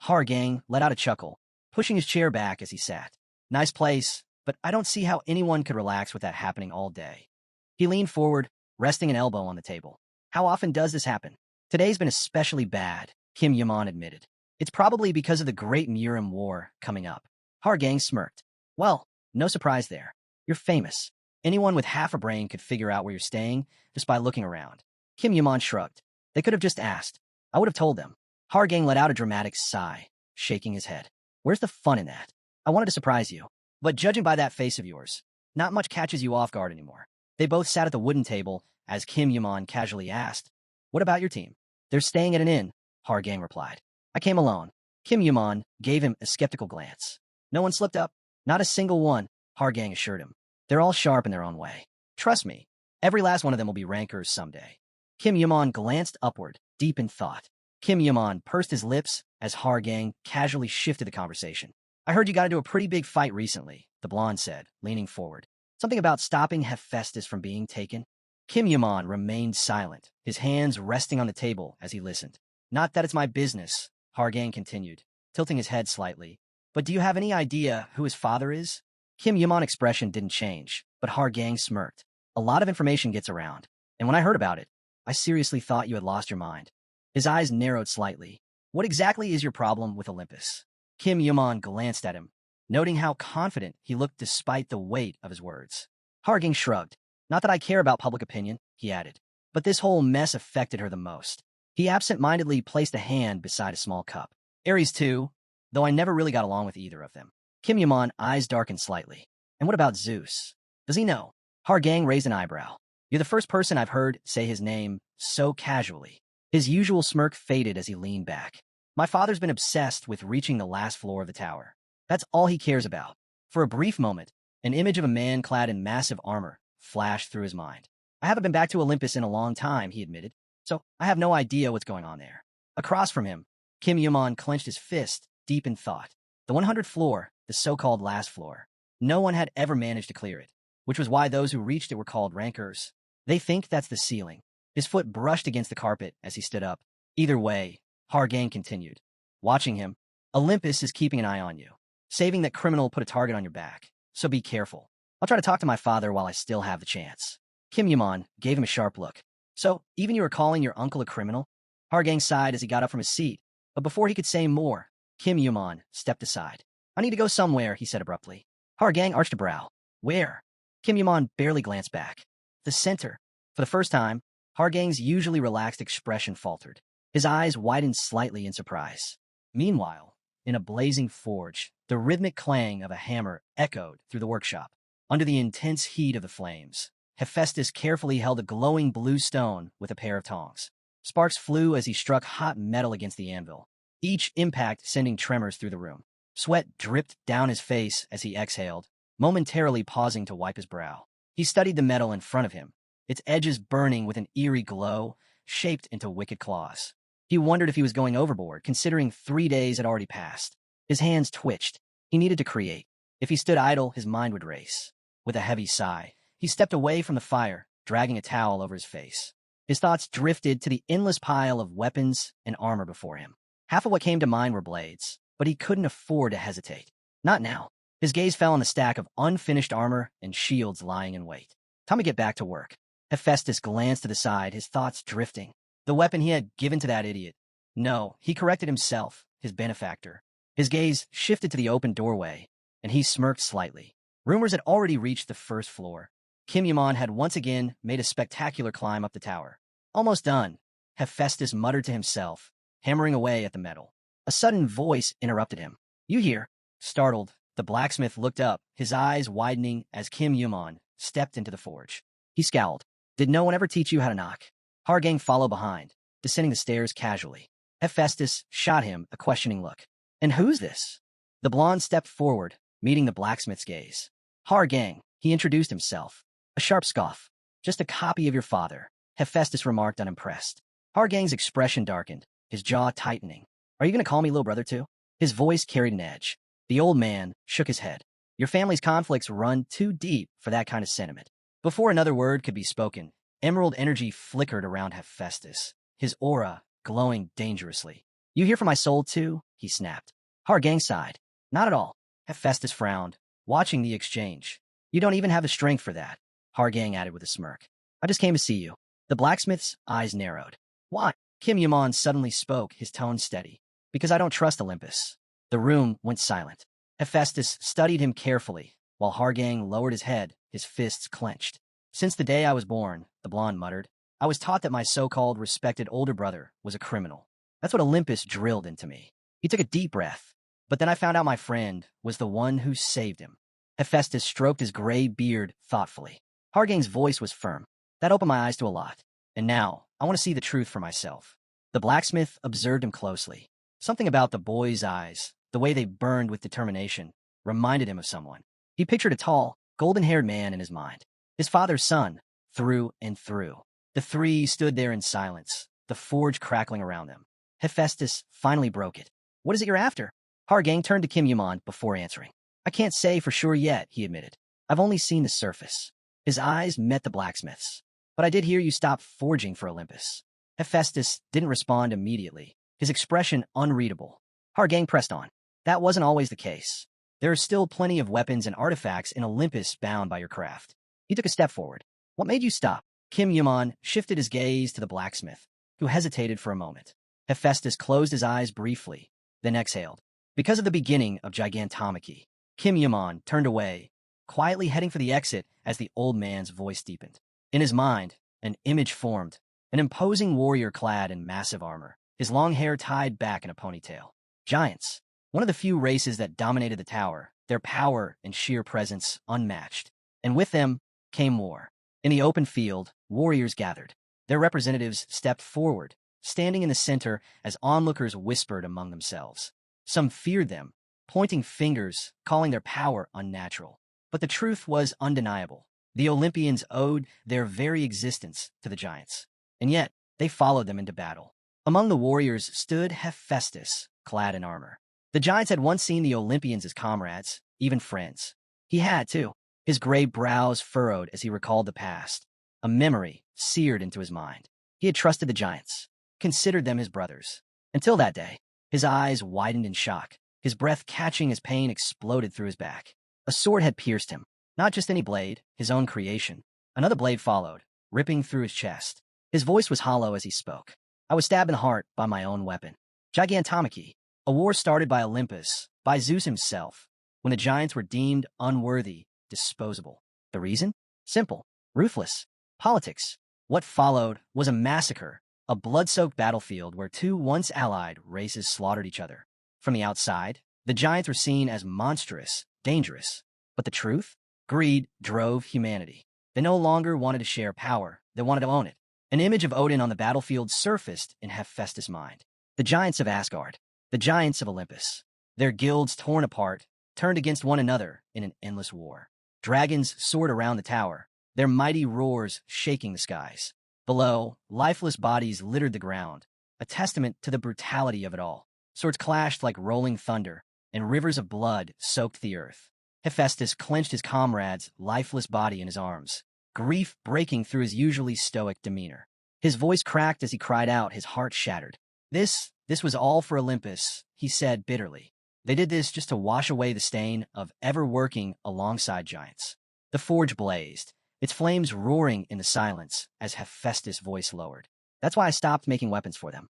Hargang let out a chuckle, pushing his chair back as he sat. Nice place, but I don't see how anyone could relax with that happening all day. He leaned forward, resting an elbow on the table. How often does this happen? Today's been especially bad, Kim Yaman admitted. It's probably because of the Great Murim War coming up. Hargang smirked. Well, no surprise there. You're famous. Anyone with half a brain could figure out where you're staying just by looking around. Kim Yaman shrugged. They could have just asked. I would have told them. Hargang let out a dramatic sigh, shaking his head. Where's the fun in that? I wanted to surprise you. But judging by that face of yours, not much catches you off guard anymore. They both sat at the wooden table as Kim Yaman casually asked, What about your team? They're staying at an inn, Hargang replied. I came alone. Kim Yaman gave him a skeptical glance. No one slipped up? Not a single one, Hargang assured him. They're all sharp in their own way. Trust me, every last one of them will be rankers someday. Kim Yaman glanced upward, deep in thought. Kim Yaman pursed his lips as Hargang casually shifted the conversation. I heard you got into a pretty big fight recently, the blonde said, leaning forward. Something about stopping Hephaestus from being taken? Kim Yaman remained silent, his hands resting on the table as he listened. Not that it's my business, Hargang continued, tilting his head slightly. But do you have any idea who his father is? Kim Yaman's expression didn't change, but Hargang smirked. A lot of information gets around, and when I heard about it, I seriously thought you had lost your mind. His eyes narrowed slightly. What exactly is your problem with Olympus? Kim Yaman glanced at him. noting how confident he looked despite the weight of his words. Hargang shrugged. Not that I care about public opinion, he added, but this whole mess affected her the most. He absent-mindedly placed a hand beside a small cup. Aries too, though I never really got along with either of them. Kim Yaman eyes darkened slightly. And what about Zeus? Does he know? Hargang raised an eyebrow. You're the first person I've heard say his name so casually. His usual smirk faded as he leaned back. My father's been obsessed with reaching the last floor of the tower. That's all he cares about. For a brief moment, an image of a man clad in massive armor flashed through his mind. I haven't been back to Olympus in a long time, he admitted, so I have no idea what's going on there. Across from him, Kim Yaman clenched his fist, deep in thought. The 100th floor, the so-called last floor. No one had ever managed to clear it, which was why those who reached it were called rankers. They think that's the ceiling. His foot brushed against the carpet as he stood up. Either way, Hargang continued. Watching him, Olympus is keeping an eye on you, saving that criminal put a target on your back. So be careful. I'll try to talk to my father while I still have the chance. Kim Yaman gave him a sharp look. So, even you were calling your uncle a criminal? Hargang sighed as he got up from his seat, but before he could say more, Kim Yaman stepped aside. I need to go somewhere, he said abruptly. Hargang arched a brow. Where? Kim Yaman barely glanced back. The center. For the first time, Hargang's usually relaxed expression faltered. His eyes widened slightly in surprise. Meanwhile, in a blazing forge, the rhythmic clang of a hammer echoed through the workshop. Under the intense heat of the flames, Hephaestus carefully held a glowing blue stone with a pair of tongs. Sparks flew as he struck hot metal against the anvil, each impact sending tremors through the room. Sweat dripped down his face as he exhaled, momentarily pausing to wipe his brow. He studied the metal in front of him, its edges burning with an eerie glow, shaped into wicked claws. He wondered if he was going overboard, considering 3 days had already passed. His hands twitched. He needed to create. If he stood idle, his mind would race. With a heavy sigh, he stepped away from the fire, dragging a towel over his face. His thoughts drifted to the endless pile of weapons and armor before him. Half of what came to mind were blades, but he couldn't afford to hesitate. Not now. His gaze fell on the stack of unfinished armor and shields lying in wait. Time to get back to work. Hephaestus glanced to the side, his thoughts drifting. The weapon he had given to that idiot. No, he corrected himself, his benefactor. His gaze shifted to the open doorway, and he smirked slightly. Rumors had already reached the first floor. Kim Yaman had once again made a spectacular climb up the tower. Almost done, Hephaestus muttered to himself, hammering away at the metal. A sudden voice interrupted him. You hear? Startled, the blacksmith looked up, his eyes widening as Kim Yaman stepped into the forge. He scowled. Did no one ever teach you how to knock? Hargang followed behind, descending the stairs casually. Hephaestus shot him a questioning look. And who's this? The blonde stepped forward, meeting the blacksmith's gaze. Hargang, he introduced himself. A sharp scoff. Just a copy of your father, Hephaestus remarked unimpressed. Hargang's expression darkened, his jaw tightening. Are you going to call me little brother too? His voice carried an edge. The old man shook his head. Your family's conflicts run too deep for that kind of sentiment. Before another word could be spoken, emerald energy flickered around Hephaestus, his aura glowing dangerously. You here for my soul too? He snapped. Hargang sighed. Not at all. Hephaestus frowned, watching the exchange. You don't even have the strength for that, Hargang added with a smirk. I just came to see you. The blacksmith's eyes narrowed. Why? Kim Yaman suddenly spoke, his tone steady. Because I don't trust Olympus. The room went silent. Hephaestus studied him carefully, while Hargang lowered his head, his fists clenched. Since the day I was born, the blonde muttered, I was taught that my so-called respected older brother was a criminal. That's what Olympus drilled into me. He took a deep breath, but then I found out my friend was the one who saved him. Hephaestus stroked his gray beard thoughtfully. Hargang's voice was firm. That opened my eyes to a lot. And now, I want to see the truth for myself. The blacksmith observed him closely. Something about the boy's eyes, the way they burned with determination, reminded him of someone. He pictured a tall, golden-haired man in his mind. His father's son, through and through. The three stood there in silence, the forge crackling around them. Hephaestus finally broke it. What is it you're after? Hargang turned to Kim Yaman before answering. I can't say for sure yet, he admitted. I've only seen the surface. His eyes met the blacksmith's. But I did hear you stop forging for Olympus. Hephaestus didn't respond immediately, his expression unreadable. Hargang pressed on. That wasn't always the case. There are still plenty of weapons and artifacts in Olympus bound by your craft. He took a step forward. What made you stop? Kim Yaman shifted his gaze to the blacksmith, who hesitated for a moment. Hephaestus closed his eyes briefly, then exhaled. Because of the beginning of Gigantomachy. Kim Yaman turned away, quietly heading for the exit as the old man's voice deepened. In his mind, an image formed, an imposing warrior clad in massive armor, his long hair tied back in a ponytail. Giants, one of the few races that dominated the tower, their power and sheer presence unmatched. And with them came war. In the open field, warriors gathered. Their representatives stepped forward, standing in the center as onlookers whispered among themselves. Some feared them, pointing fingers, calling their power unnatural. But the truth was undeniable. The Olympians owed their very existence to the giants. And yet, they followed them into battle. Among the warriors stood Hephaestus, clad in armor. The giants had once seen the Olympians as comrades, even friends. He had, too, his gray brows furrowed as he recalled the past, a memory seared into his mind. He had trusted the giants, considered them his brothers. Until that day, his eyes widened in shock, his breath catching as pain exploded through his back. A sword had pierced him, not just any blade, his own creation. Another blade followed, ripping through his chest. His voice was hollow as he spoke. I was stabbed in the heart by my own weapon. Gigantomachy, a war started by Olympus, by Zeus himself, when the giants were deemed unworthy, disposable. The reason? Simple, ruthless. Politics. What followed was a massacre, a blood-soaked battlefield where two once allied races slaughtered each other. From the outside, the giants were seen as monstrous, dangerous. But the truth? Greed drove humanity. They no longer wanted to share power, they wanted to own it. An image of Odin on the battlefield surfaced in Hephaestus' mind. The giants of Asgard, the giants of Olympus. Their guilds torn apart, turned against one another in an endless war. Dragons soared around the tower, their mighty roars shaking the skies. Below, lifeless bodies littered the ground, a testament to the brutality of it all. Swords clashed like rolling thunder, and rivers of blood soaked the earth. Hephaestus clenched his comrade's lifeless body in his arms, grief breaking through his usually stoic demeanor. His voice cracked as he cried out, his heart shattered. This was all for Olympus, he said bitterly. They did this just to wash away the stain of ever working alongside giants. The forge blazed, its flames roaring in the silence as Hephaestus' voice lowered. That's why I stopped making weapons for them.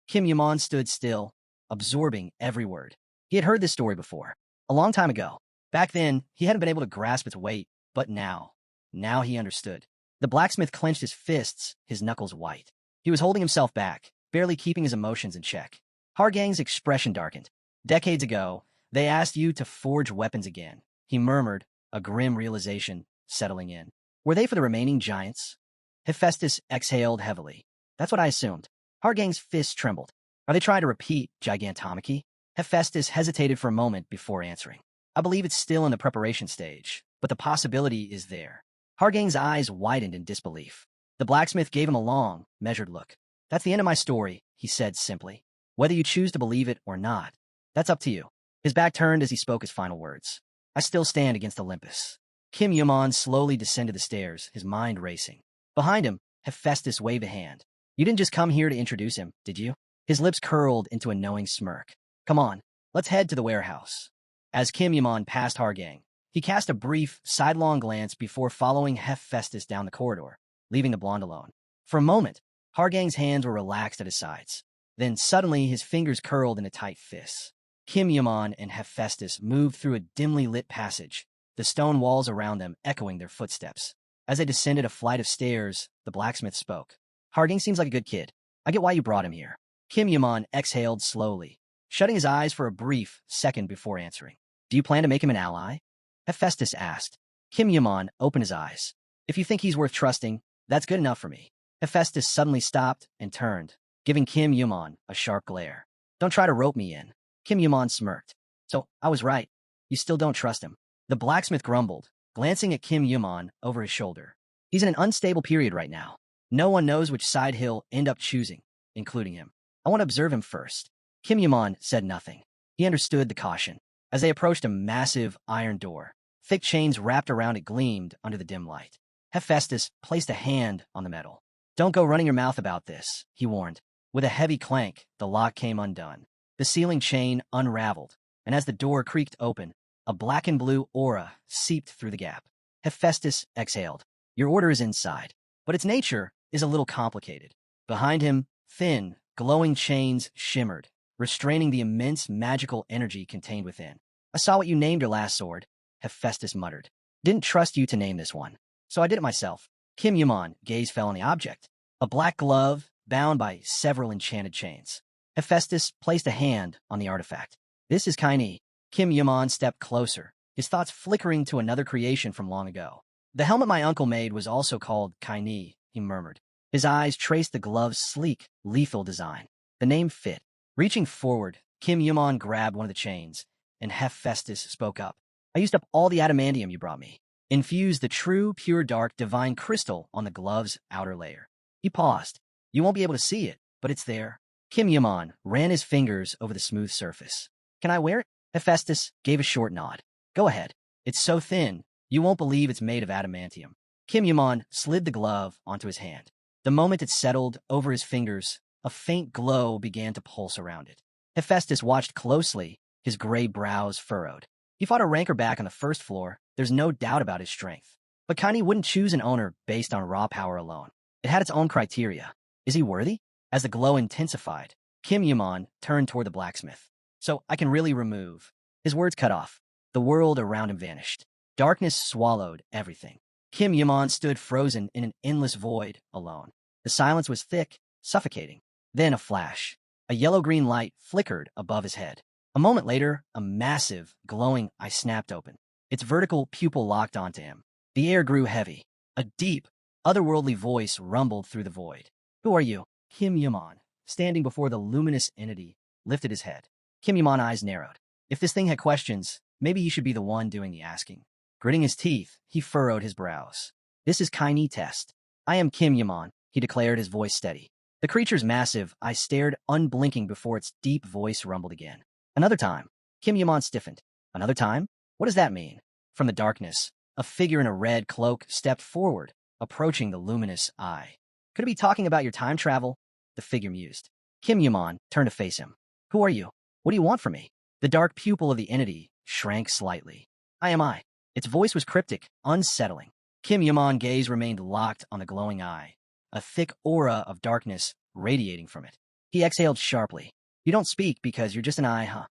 Kim Yaman stood still, absorbing every word. He had heard this story before, a long time ago. Back then, he hadn't been able to grasp its weight, but now he understood. The blacksmith clenched his fists, his knuckles white. He was holding himself back, barely keeping his emotions in check. Hargang's expression darkened. Decades ago, they asked you to forge weapons again, he murmured, a grim realization settling in. Were they for the remaining giants? Hephaestus exhaled heavily. That's what I assumed. Hargang's fists trembled. Are they trying to repeat Gigantomachy? Hephaestus hesitated for a moment before answering. I believe it's still in the preparation stage, but the possibility is there. Hargang's eyes widened in disbelief. The blacksmith gave him a long, measured look. That's the end of my story, he said simply. Whether you choose to believe it or not, that's up to you. His back turned as he spoke his final words. I still stand against Olympus. Kim Yaman slowly descended the stairs, his mind racing. Behind him, Hephaestus waved a hand. You didn't just come here to introduce him, did you? His lips curled into a knowing smirk. Come on, let's head to the warehouse. As Kim Yaman passed Hargang, he cast a brief, sidelong glance before following Hephaestus down the corridor, leaving the blonde alone. For a moment, Hargang's hands were relaxed at his sides. Then suddenly his fingers curled into tight fists. Kim Yaman and Hephaestus moved through a dimly lit passage, the stone walls around them echoing their footsteps. As they descended a flight of stairs, the blacksmith spoke. Hargang seems like a good kid. I get why you brought him here. Kim Yaman exhaled slowly, shutting his eyes for a brief second before answering. Do you plan to make him an ally? Hephaestus asked. Kim Yaman opened his eyes. If you think he's worth trusting, that's good enough for me. Hephaestus suddenly stopped and turned, giving Kim Yaman a sharp glare. Don't try to rope me in. Kim Yaman smirked. So, I was right. You still don't trust him. The blacksmith grumbled, glancing at Kim Yaman over his shoulder. He's in an unstable period right now. No one knows which side he'll end up choosing, including him. I want to observe him first. Kim Yaman said nothing. He understood the caution. As they approached a massive iron door, thick chains wrapped around it gleamed under the dim light. Hephaestus placed a hand on the metal. Don't go running your mouth about this, he warned. With a heavy clank, the lock came undone. The sealing chain unraveled, and as the door creaked open, a black and blue aura seeped through the gap. Hephaestus exhaled. Your order is inside, but its nature is a little complicated. Behind him, thin, glowing chains shimmered, restraining the immense magical energy contained within. I saw what you named your last sword, Hephaestus muttered. Didn't trust you to name this one, so I did it myself. Kim Yuman gaze fell on the object, a black glove bound by several enchanted chains. Hephaestus placed a hand on the artifact. This is Kaini. Kim Yuman stepped closer, his thoughts flickering to another creation from long ago. The helmet my uncle made was also called Kaini, he murmured. His eyes traced the glove's sleek, lethal design. The name fit. Reaching forward, Kim Yuman grabbed one of the chains, and Hephaestus spoke up. I used up all the adamantium you brought me. Infuse the true, pure, dark, divine crystal on the glove's outer layer. He paused. You won't be able to see it, but it's there. Kim Yuman ran his fingers over the smooth surface. Can I wear it? Hephaestus gave a short nod. Go ahead. It's so thin, you won't believe it's made of adamantium. Kim Yuman slid the glove onto his hand. The moment it settled over his fingers, a faint glow began to pulse around it. Hephaestus watched closely, his gray brows furrowed. He fought a ranker back on the first floor. There's no doubt about his strength. But Kaini wouldn't choose an owner based on raw power alone. It had its own criteria. Is he worthy? As the glow intensified, Kim Yuman turned toward the blacksmith. So I can really remove. His words cut off. The world around him vanished. Darkness swallowed everything. Kim Yuman stood frozen in an endless void, alone. The silence was thick, suffocating. Then a flash. A yellow-green light flickered above his head. A moment later, a massive, glowing eye snapped open. Its vertical pupil locked onto him. The air grew heavy. A deep, otherworldly voice rumbled through the void. Who are you? Kim Yuman, standing before the luminous entity, lifted his head. Kim Yuman's eyes narrowed. If this thing had questions, maybe you should be the one doing the asking. Gritting his teeth, he furrowed his brows. This is Kaini test. I am Kim Yuman, he declared, his voice steady. The creature's massive eyes stared unblinking before its deep voice rumbled again. Another time. Kim Yuman stiffened. Another time? What does that mean? From the darkness, a figure in a red cloak stepped forward, approaching the luminous eye. Could it be talking about your time travel? The figure mused. Kim Yuman turned to face him. Who are you? What do you want from me? The dark pupil of the entity shrank slightly. I am I. Its voice was cryptic, unsettling. Kim Yuman's gaze remained locked on the glowing eye, a thick aura of darkness radiating from it. He exhaled sharply. You don't speak because you're just an eye, huh?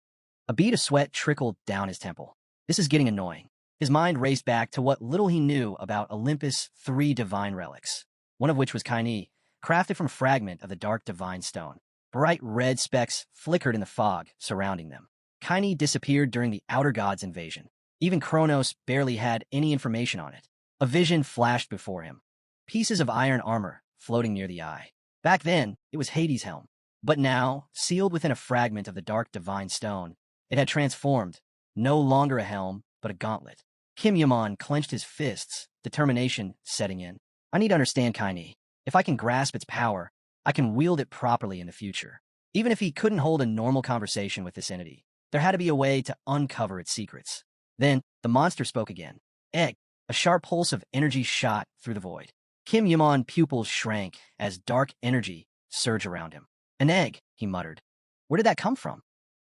A bead of sweat trickled down his temple. This is getting annoying. His mind raced back to what little he knew about Olympus' 3 divine relics, one of which was Kaini, crafted from a fragment of the dark divine stone. Bright red specks flickered in the fog surrounding them. Kaini disappeared during the Outer Gods' invasion. Even Kronos barely had any information on it. A vision flashed before him. Pieces of iron armor floating near the eye. Back then, it was Hades' helm. But now, sealed within a fragment of the dark divine stone, it had transformed, no longer a helm, but a gauntlet. Kim Yuman clenched his fists, determination setting in. I need to understand Kaini. If I can grasp its power, I can wield it properly in the future. Even if he couldn't hold a normal conversation with this entity, there had to be a way to uncover its secrets. Then, the monster spoke again. Egg. A sharp pulse of energy shot through the void. Kim Yuman's pupils shrank as dark energy surged around him. An egg, he muttered. Where did that come from?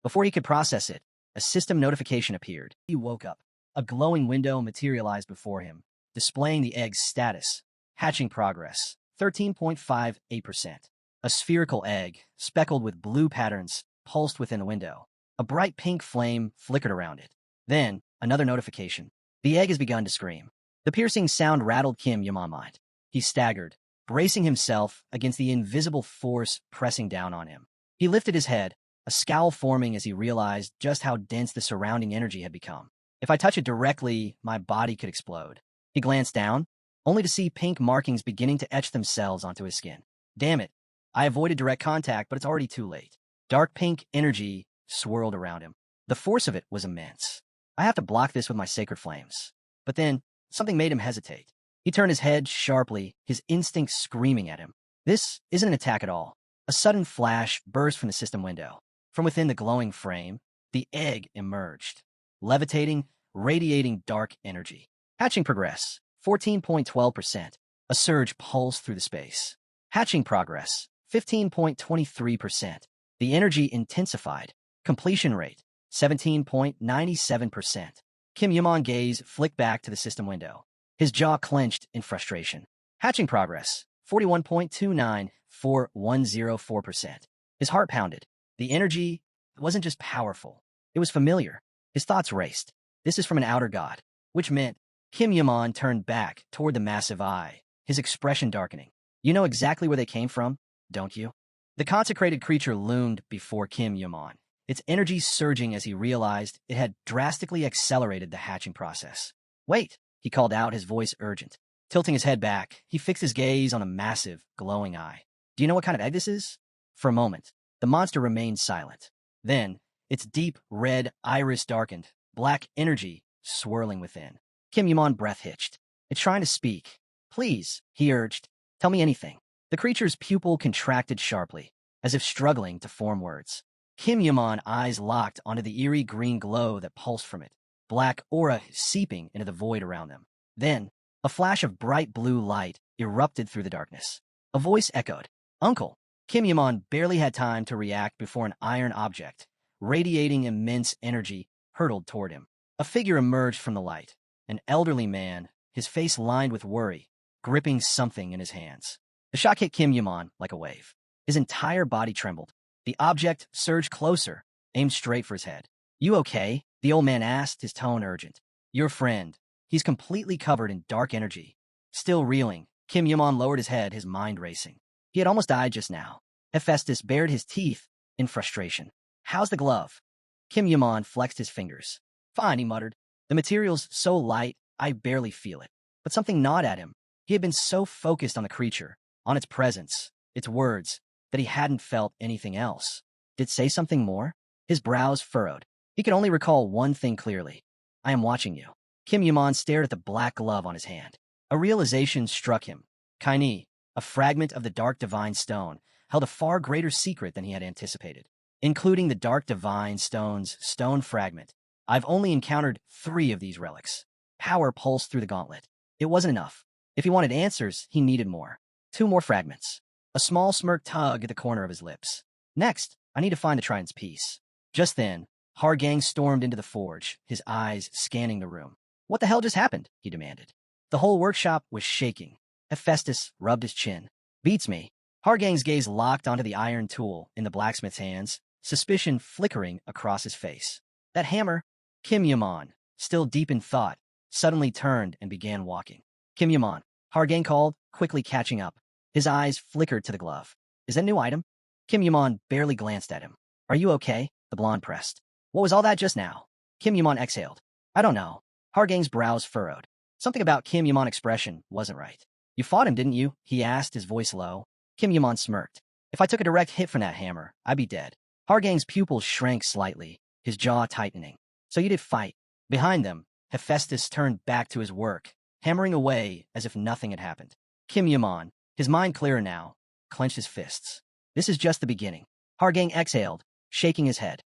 Before he could process it, a system notification appeared. He woke up. A glowing window materialized before him, displaying the egg's status. Hatching progress, 13.58%. A spherical egg, speckled with blue patterns, pulsed within the window. A bright pink flame flickered around it. Then, another notification. The egg has begun to scream. The piercing sound rattled Kim Yuman's mind. He staggered, bracing himself against the invisible force pressing down on him. He lifted his head, a scowl forming as he realized just how dense the surrounding energy had become. If I touch it directly, my body could explode. He glanced down, only to see pink markings beginning to etch themselves onto his skin. Damn it. I avoided direct contact, but it's already too late. Dark pink energy swirled around him. The force of it was immense. I have to block this with my sacred flames. But then, something made him hesitate. He turned his head sharply, his instincts screaming at him. This isn't an attack at all. A sudden flash burst from the system window. From within the glowing frame, the egg emerged, levitating, radiating dark energy. Hatching progress, 14.12%. A surge pulsed through the space. Hatching progress, 15.23%. The energy intensified. Completion rate, 17.97%. Kim Yuman's gaze flicked back to the system window. His jaw clenched in frustration. Hatching progress, 41.29410%. His heart pounded. The energy wasn't just powerful. It was familiar. His thoughts raced. This is from an outer god, which meant Kim Yaman turned back toward the massive eye, his expression darkening. You know exactly where they came from, don't you? The consecrated creature loomed before Kim Yaman, its energy surging as he realized it had drastically accelerated the hatching process. Wait, he called out, his voice urgent. Tilting his head back, he fixed his gaze on a massive, glowing eye. Do you know what kind of egg this is? For a moment, the monster remained silent. Then, its deep red iris darkened, black energy swirling within. Kim Yaman's breath hitched. It's trying to speak. Please, he urged. Tell me anything. The creature's pupil contracted sharply, as if struggling to form words. Kim Yaman's eyes locked onto the eerie green glow that pulsed from it, black aura seeping into the void around them. Then, a flash of bright blue light erupted through the darkness. A voice echoed, Uncle. Kim Yaman barely had time to react before an iron object, radiating immense energy, hurtled toward him. A figure emerged from the light, an elderly man, his face lined with worry, gripping something in his hands. The shock hit Kim Yaman like a wave. His entire body trembled. The object surged closer, aimed straight for his head. You okay? The old man asked, his tone urgent. Your friend. He's completely covered in dark energy. Still reeling, Kim Yaman lowered his head, his mind racing. He had almost died just now. Hephaestus bared his teeth in frustration. How's the glove? Kim Yaman flexed his fingers. Fine, he muttered. The material's so light, I barely feel it. But something gnawed at him. He had been so focused on the creature, on its presence, its words, that he hadn't felt anything else. Did it say something more? His brows furrowed. He could only recall one thing clearly. I am watching you. Kim Yaman stared at the black glove on his hand. A realization struck him. Kaini, a fragment of the dark divine stone, held a far greater secret than he had anticipated. Including the dark divine stone's stone fragment, I've only encountered 3 of these relics. Power pulsed through the gauntlet. It wasn't enough. If he wanted answers, he needed more. 2 more fragments. A small smirk tugged at the corner of his lips. Next, I need to find the Trident's piece. Just then, Hargang stormed into the forge, his eyes scanning the room. What the hell just happened? He demanded. The whole workshop was shaking. Hephaestus rubbed his chin. Beats me. Hargang's gaze locked onto the iron tool in the blacksmith's hands, suspicion flickering across his face. That hammer? Kim Yaman, still deep in thought, suddenly turned and began walking. Kim Yaman, Hargang called, quickly catching up. His eyes flickered to the glove. Is that a new item? Kim Yaman barely glanced at him. Are you okay? The blonde pressed. What was all that just now? Kim Yaman exhaled. I don't know. Hargang's brows furrowed. Something about Kim Yaman's expression wasn't right. You fought him, didn't you? He asked, his voice low. Kim Yaman smirked. If I took a direct hit from that hammer, I'd be dead. Hargang's pupils shrank slightly, his jaw tightening. So you did fight. Behind them, Hephaestus turned back to his work, hammering away as if nothing had happened. Kim Yaman, his mind clearer now, clenched his fists. This is just the beginning. Hargang exhaled, shaking his head.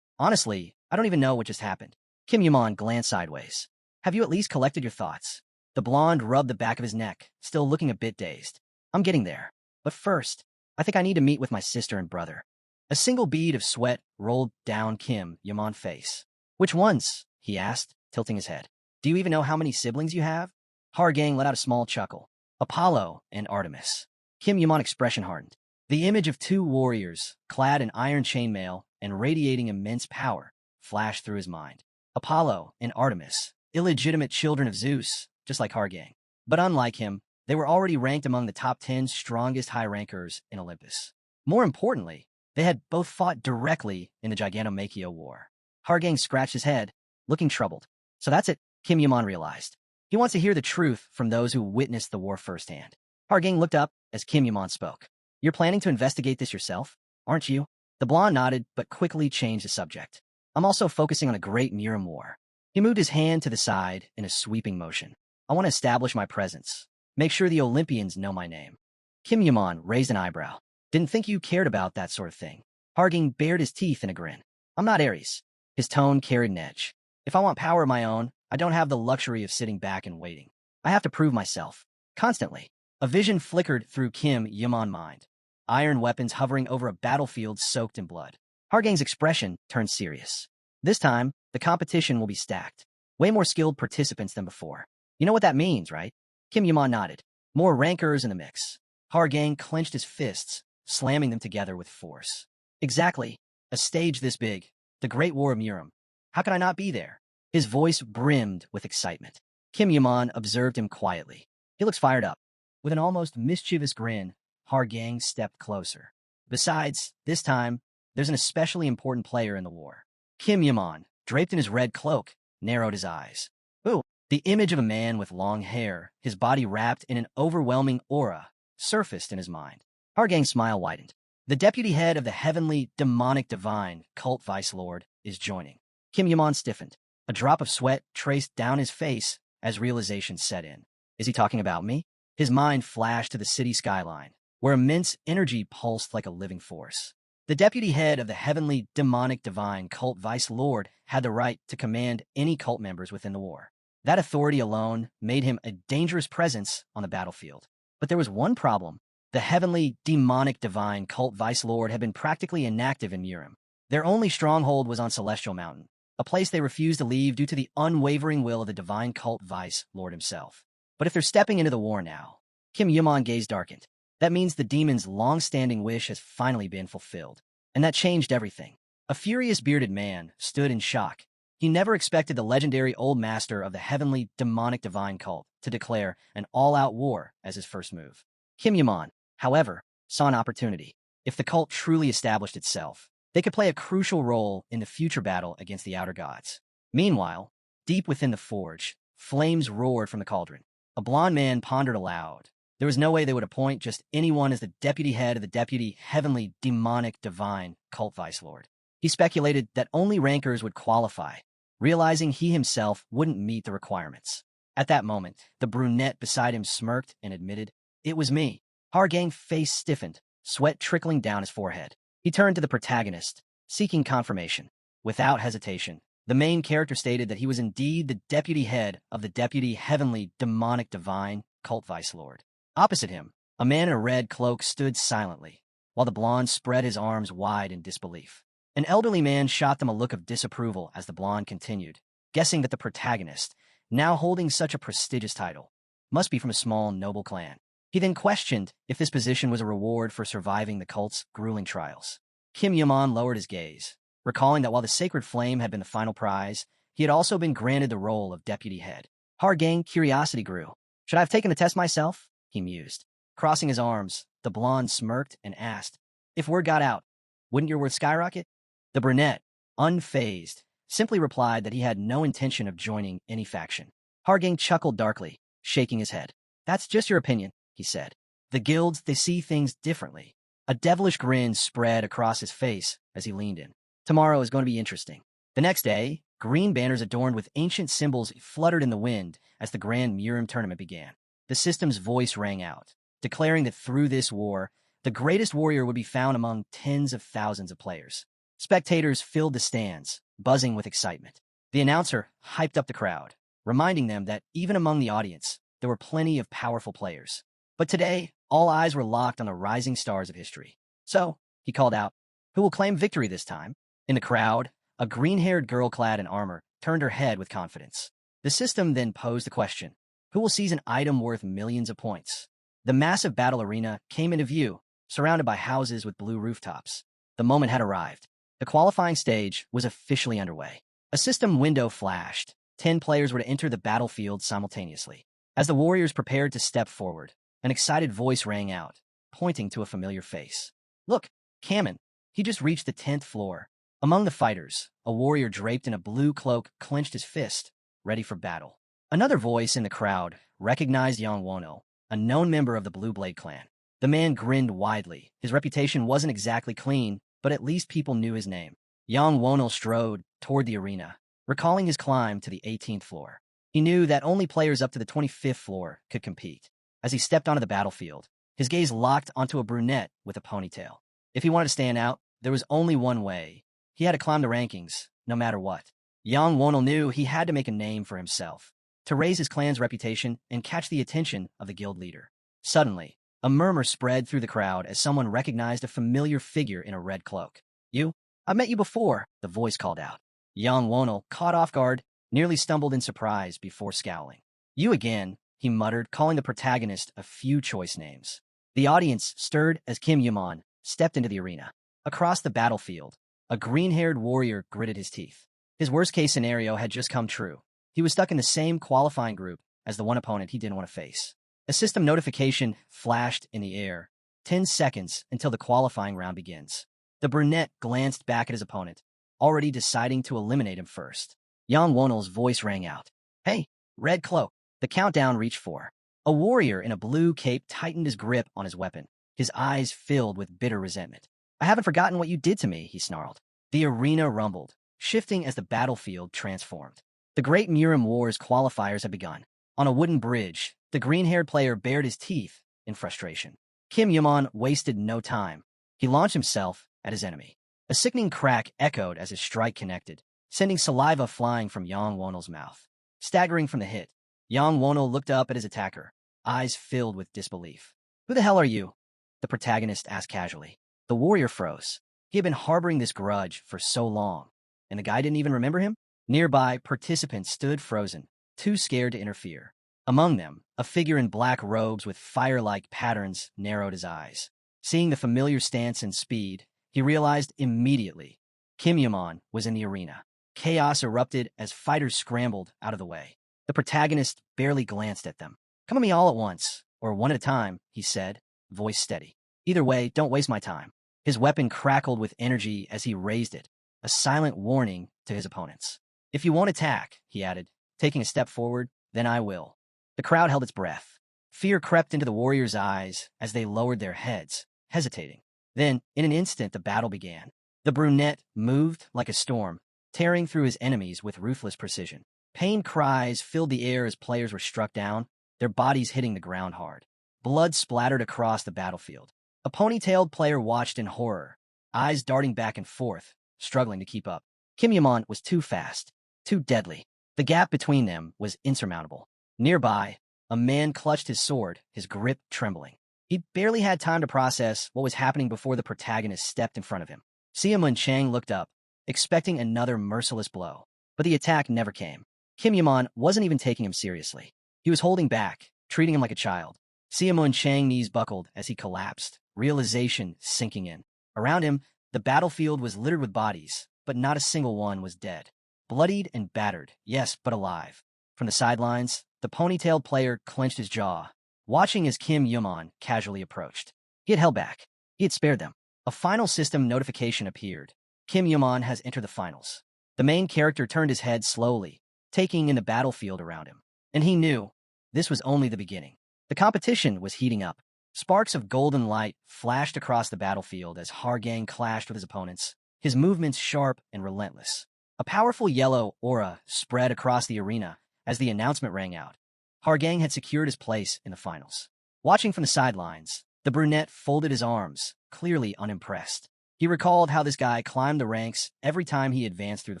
Honestly, I don't even know what just happened. Kim Yaman glanced sideways. Have you at least collected your thoughts? The blonde rubbed the back of his neck, still looking a bit dazed. I'm getting there. But first, I think I need to meet with my sister and brother. A single bead of sweat rolled down Kim Yaman's face. Which ones? He asked, tilting his head. Do you even know how many siblings you have? Hargang let out a small chuckle. Apollo and Artemis. Kim Yaman's expression hardened. The image of 2 warriors, clad in iron chainmail and radiating immense power, flashed through his mind. Apollo and Artemis, illegitimate children of Zeus, just like Hargang. But unlike him, they were already ranked among the top 10 strongest high rankers in Olympus. More importantly, they had both fought directly in the Gigantomachia War. Hargang scratched his head, looking troubled. So that's it, Kim Yaman realized. He wants to hear the truth from those who witnessed the war firsthand. Hargang looked up as Kim Yaman spoke. You're planning to investigate this yourself, aren't you? The blonde nodded, but quickly changed the subject. I'm also focusing on a great Miram War. He moved his hand to the side in a sweeping motion. I want to establish my presence. Make sure the Olympians know my name. Kim Yaman raised an eyebrow. Didn't think you cared about that sort of thing. Hargang bared his teeth in a grin. I'm not Ares. His tone carried an edge. If I want power of my own, I don't have the luxury of sitting back and waiting. I have to prove myself. Constantly. A vision flickered through Kim Yaman's mind. Iron weapons hovering over a battlefield soaked in blood. Hargang's expression turned serious. This time, the competition will be stacked. Way more skilled participants than before. You know what that means, right? Kim Yaman nodded. More rankers in the mix. Hargang clenched his fists, slamming them together with force. Exactly. A stage this big. The Great War of Miram. How can I not be there? His voice brimmed with excitement. Kim Yaman observed him quietly. He looks fired up. With an almost mischievous grin, Hargang stepped closer. Besides, this time, there's an especially important player in the war. Kim Yaman, draped in his red cloak, narrowed his eyes. Ooh, the image of a man with long hair, his body wrapped in an overwhelming aura, surfaced in his mind. Hargang's smile widened. The deputy head of the heavenly, demonic divine, cult vice lord, is joining. Kim Yaman stiffened. A drop of sweat traced down his face as realization set in. Is he talking about me? His mind flashed to the city skyline, where immense energy pulsed like a living force. The deputy head of the heavenly, demonic divine cult vice lord had the right to command any cult members within the war. That authority alone made him a dangerous presence on the battlefield. But there was one problem. The heavenly, demonic divine cult vice lord had been practically inactive in Murim. Their only stronghold was on Celestial Mountain, a place they refused to leave due to the unwavering will of the divine cult vice lord himself. But if they're stepping into the war now, Kim Yaman's gaze darkened. That means the demon's long-standing wish has finally been fulfilled. And that changed everything. A furious bearded man stood in shock. He never expected the legendary old master of the heavenly, demonic divine cult to declare an all-out war as his first move. Kim Yaman, however, saw an opportunity. If the cult truly established itself, they could play a crucial role in the future battle against the outer gods. Meanwhile, deep within the forge, flames roared from the cauldron. A blond man pondered aloud. There was no way they would appoint just anyone as the deputy head of the deputy heavenly, demonic, divine cult vice lord. He speculated that only rankers would qualify, realizing he himself wouldn't meet the requirements. At that moment, the brunette beside him smirked and admitted, "It was me." Hargang's face stiffened, sweat trickling down his forehead. He turned to the protagonist, seeking confirmation. Without hesitation, the main character stated that he was indeed the deputy head of the deputy heavenly, demonic, divine cult vice lord. Opposite him, a man in a red cloak stood silently, while the blonde spread his arms wide in disbelief. An elderly man shot them a look of disapproval as the blonde continued, guessing that the protagonist, now holding such a prestigious title, must be from a small, noble clan. He then questioned if this position was a reward for surviving the cult's grueling trials. Kim Yaman lowered his gaze, recalling that while the sacred flame had been the final prize, he had also been granted the role of deputy head. Hargang's curiosity grew. Should I have taken the test myself? He mused. Crossing his arms, the blonde smirked and asked, "If word got out, wouldn't your worth skyrocket?" The brunette, unfazed, simply replied that he had no intention of joining any faction. Hargang chuckled darkly, shaking his head. "That's just your opinion," he said. "The guilds, they see things differently." A devilish grin spread across his face as he leaned in. Tomorrow is going to be interesting. The next day, green banners adorned with ancient symbols fluttered in the wind as the Grand Murim tournament began. The system's voice rang out, declaring that through this war, the greatest warrior would be found among tens of thousands of players. Spectators filled the stands, buzzing with excitement. The announcer hyped up the crowd, reminding them that even among the audience, there were plenty of powerful players. But today, all eyes were locked on the rising stars of history. So, he called out, "Who will claim victory this time?" In the crowd, a green-haired girl clad in armor turned her head with confidence. The system then posed the question, who will seize an item worth millions of points? The massive battle arena came into view, surrounded by houses with blue rooftops. The moment had arrived. The qualifying stage was officially underway. A system window flashed. 10 players were to enter the battlefield simultaneously. As the warriors prepared to step forward, an excited voice rang out, pointing to a familiar face. "Look, Kamen, he just reached the 10th floor." Among the fighters, a warrior draped in a blue cloak clenched his fist, ready for battle. Another voice in the crowd recognized Yang Wono, a known member of the Blue Blade clan. The man grinned widely. His reputation wasn't exactly clean, but at least people knew his name. Yang Wono strode toward the arena, recalling his climb to the 18th floor. He knew that only players up to the 25th floor could compete. As he stepped onto the battlefield, his gaze locked onto a brunette with a ponytail. If he wanted to stand out, there was only one way. He had to climb the rankings, no matter what. Yang Wono knew he had to make a name for himself, to raise his clan's reputation and catch the attention of the guild leader. Suddenly, a murmur spread through the crowd as someone recognized a familiar figure in a red cloak. "You? I've met you before," the voice called out. Yang Wono, caught off guard, nearly stumbled in surprise before scowling. "You again," he muttered, calling the protagonist a few choice names. The audience stirred as Kim Yaman stepped into the arena. Across the battlefield, a green-haired warrior gritted his teeth. His worst-case scenario had just come true. He was stuck in the same qualifying group as the one opponent he didn't want to face. A system notification flashed in the air. 10 seconds until the qualifying round begins. The brunette glanced back at his opponent, already deciding to eliminate him first. Yang Wonol's voice rang out. Hey, red cloak. The countdown reached 4. A warrior in a blue cape tightened his grip on his weapon, his eyes filled with bitter resentment. I haven't forgotten what you did to me, he snarled. The arena rumbled, shifting as the battlefield transformed. The Great Murim Wars qualifiers had begun. On a wooden bridge, the green-haired player bared his teeth in frustration. Kim Yaman wasted no time. He launched himself at his enemy. A sickening crack echoed as his strike connected, sending saliva flying from Yang Wonol's mouth. Staggering from the hit, Yang Wonol looked up at his attacker, eyes filled with disbelief. Who the hell are you? The protagonist asked casually. The warrior froze. He had been harboring this grudge for so long, and the guy didn't even remember him? Nearby, participants stood frozen, too scared to interfere. Among them, a figure in black robes with fire-like patterns narrowed his eyes. Seeing the familiar stance and speed, he realized immediately Kim Yaman was in the arena. Chaos erupted as fighters scrambled out of the way. The protagonist barely glanced at them. Come at me all at once, or one at a time, he said, voice steady. Either way, don't waste my time. His weapon crackled with energy as he raised it, a silent warning to his opponents. If you won't attack, he added, taking a step forward, then I will. The crowd held its breath. Fear crept into the warriors' eyes as they lowered their heads, hesitating. Then, in an instant, the battle began. The brunette moved like a storm, tearing through his enemies with ruthless precision. Pain cries filled the air as players were struck down, their bodies hitting the ground hard. Blood splattered across the battlefield. A ponytailed player watched in horror, eyes darting back and forth, struggling to keep up. Kim Yaman was too fast, too deadly. The gap between them was insurmountable. Nearby, a man clutched his sword, his grip trembling. He barely had time to process what was happening before the protagonist stepped in front of him. Siamun Chang looked up, expecting another merciless blow. But the attack never came. Kim Yaman wasn't even taking him seriously. He was holding back, treating him like a child. Siamun Chang's knees buckled as he collapsed, realization sinking in. Around him, the battlefield was littered with bodies, but not a single one was dead. Bloodied and battered, yes, but alive. From the sidelines, the ponytailed player clenched his jaw, watching as Kim Yaman casually approached. He had held back. He had spared them. A final system notification appeared. Kim Yaman has entered the finals. The main character turned his head slowly, taking in the battlefield around him. And he knew this was only the beginning. The competition was heating up. Sparks of golden light flashed across the battlefield as Hargang clashed with his opponents, his movements sharp and relentless. A powerful yellow aura spread across the arena as the announcement rang out. Hargang had secured his place in the finals. Watching from the sidelines, the brunette folded his arms, clearly unimpressed. He recalled how this guy climbed the ranks every time he advanced through the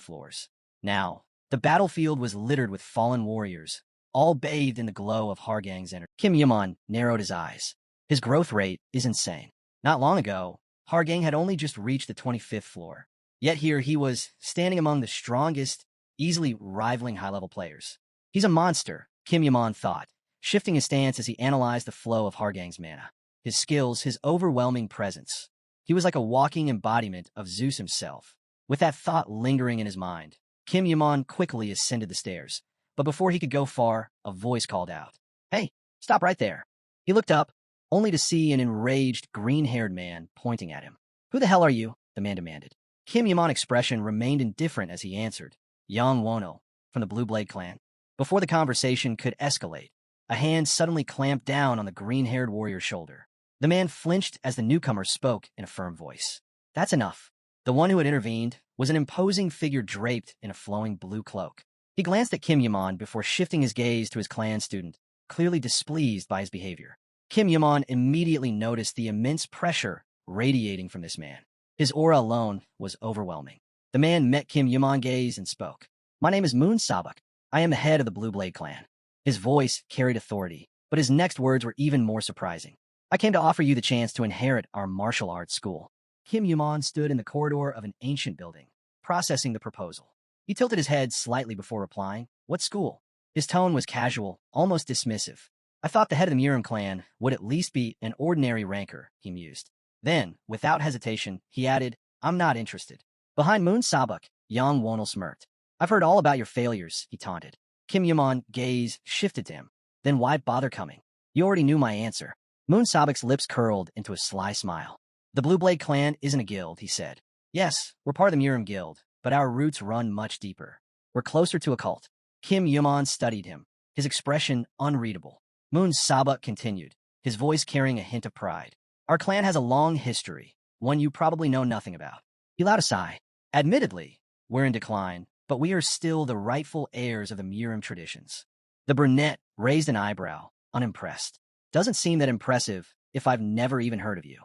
floors. Now, the battlefield was littered with fallen warriors, all bathed in the glow of Hargang's energy. Kim Yaman narrowed his eyes. His growth rate is insane. Not long ago, Hargang had only just reached the 25th floor. Yet here he was, standing among the strongest, easily rivaling high-level players. He's a monster, Kim Yaman thought, shifting his stance as he analyzed the flow of Hargang's mana. His skills, his overwhelming presence. He was like a walking embodiment of Zeus himself. With that thought lingering in his mind, Kim Yaman quickly ascended the stairs. But before he could go far, a voice called out. Hey, stop right there. He looked up, only to see an enraged, green-haired man pointing at him. Who the hell are you? The man demanded. Kim Yaman's expression remained indifferent as he answered. Yang Wonol, from the Blue Blade clan. Before the conversation could escalate, a hand suddenly clamped down on the green-haired warrior's shoulder. The man flinched as the newcomer spoke in a firm voice. That's enough. The one who had intervened was an imposing figure draped in a flowing blue cloak. He glanced at Kim Yaman before shifting his gaze to his clan student, clearly displeased by his behavior. Kim Yaman immediately noticed the immense pressure radiating from this man. His aura alone was overwhelming. The man met Kim Yaman's gaze and spoke. My name is Moon Sabak. I am the head of the Blue Blade clan. His voice carried authority, but his next words were even more surprising. I came to offer you the chance to inherit our martial arts school. Kim Yaman stood in the corridor of an ancient building, processing the proposal. He tilted his head slightly before replying, What school? His tone was casual, almost dismissive. I thought the head of the Murim clan would at least be an ordinary ranker, he mused. Then, without hesitation, he added, I'm not interested. Behind Moon Sabak, Yang Wonol smirked. I've heard all about your failures, he taunted. Kim Yamon's gaze shifted to him. Then why bother coming? You already knew my answer. Moon Sabek's lips curled into a sly smile. The Blue Blade clan isn't a guild, he said. Yes, we're part of the Murim Guild, but our roots run much deeper. We're closer to a cult. Kim Yamon studied him, his expression unreadable. Moon Sabek continued, his voice carrying a hint of pride. Our clan has a long history, one you probably know nothing about. He allowed a sigh. Admittedly, we're in decline, but we are still the rightful heirs of the Murim traditions. The brunette raised an eyebrow, unimpressed. Doesn't seem that impressive if I've never even heard of you.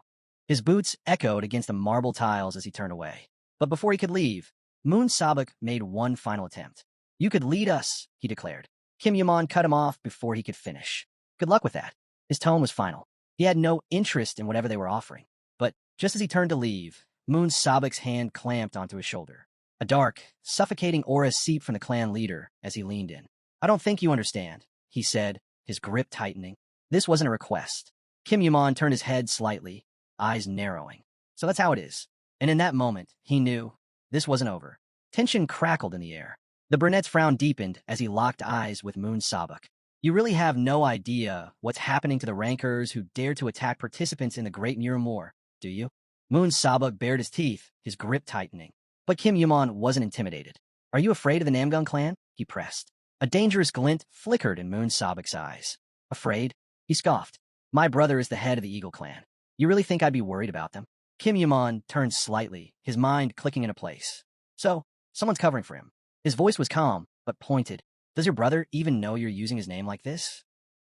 His boots echoed against the marble tiles as he turned away. But before he could leave, Moon Sabek made one final attempt. You could lead us, he declared. Kim Yamon cut him off before he could finish. Good luck with that. His tone was final. He had no interest in whatever they were offering. But just as he turned to leave, Moon Sabek's hand clamped onto his shoulder. A dark, suffocating aura seeped from the clan leader as he leaned in. I don't think you understand, he said, his grip tightening. This wasn't a request. Kim Yamon turned his head slightly, eyes narrowing. So that's how it is. And in that moment, he knew this wasn't over. Tension crackled in the air. The brunette's frown deepened as he locked eyes with Moon Sabek. You really have no idea what's happening to the rankers who dared to attack participants in the Great Murim War, do you? Moon Sabek bared his teeth, his grip tightening. But Kim Yamon wasn't intimidated. Are you afraid of the Namgung clan? He pressed. A dangerous glint flickered in Moon Sabek's eyes. Afraid? He scoffed. My brother is the head of the Eagle clan. You really think I'd be worried about them? Kim Yamon turned slightly, his mind clicking into place. So, someone's covering for him. His voice was calm, but pointed. Does your brother even know you're using his name like this?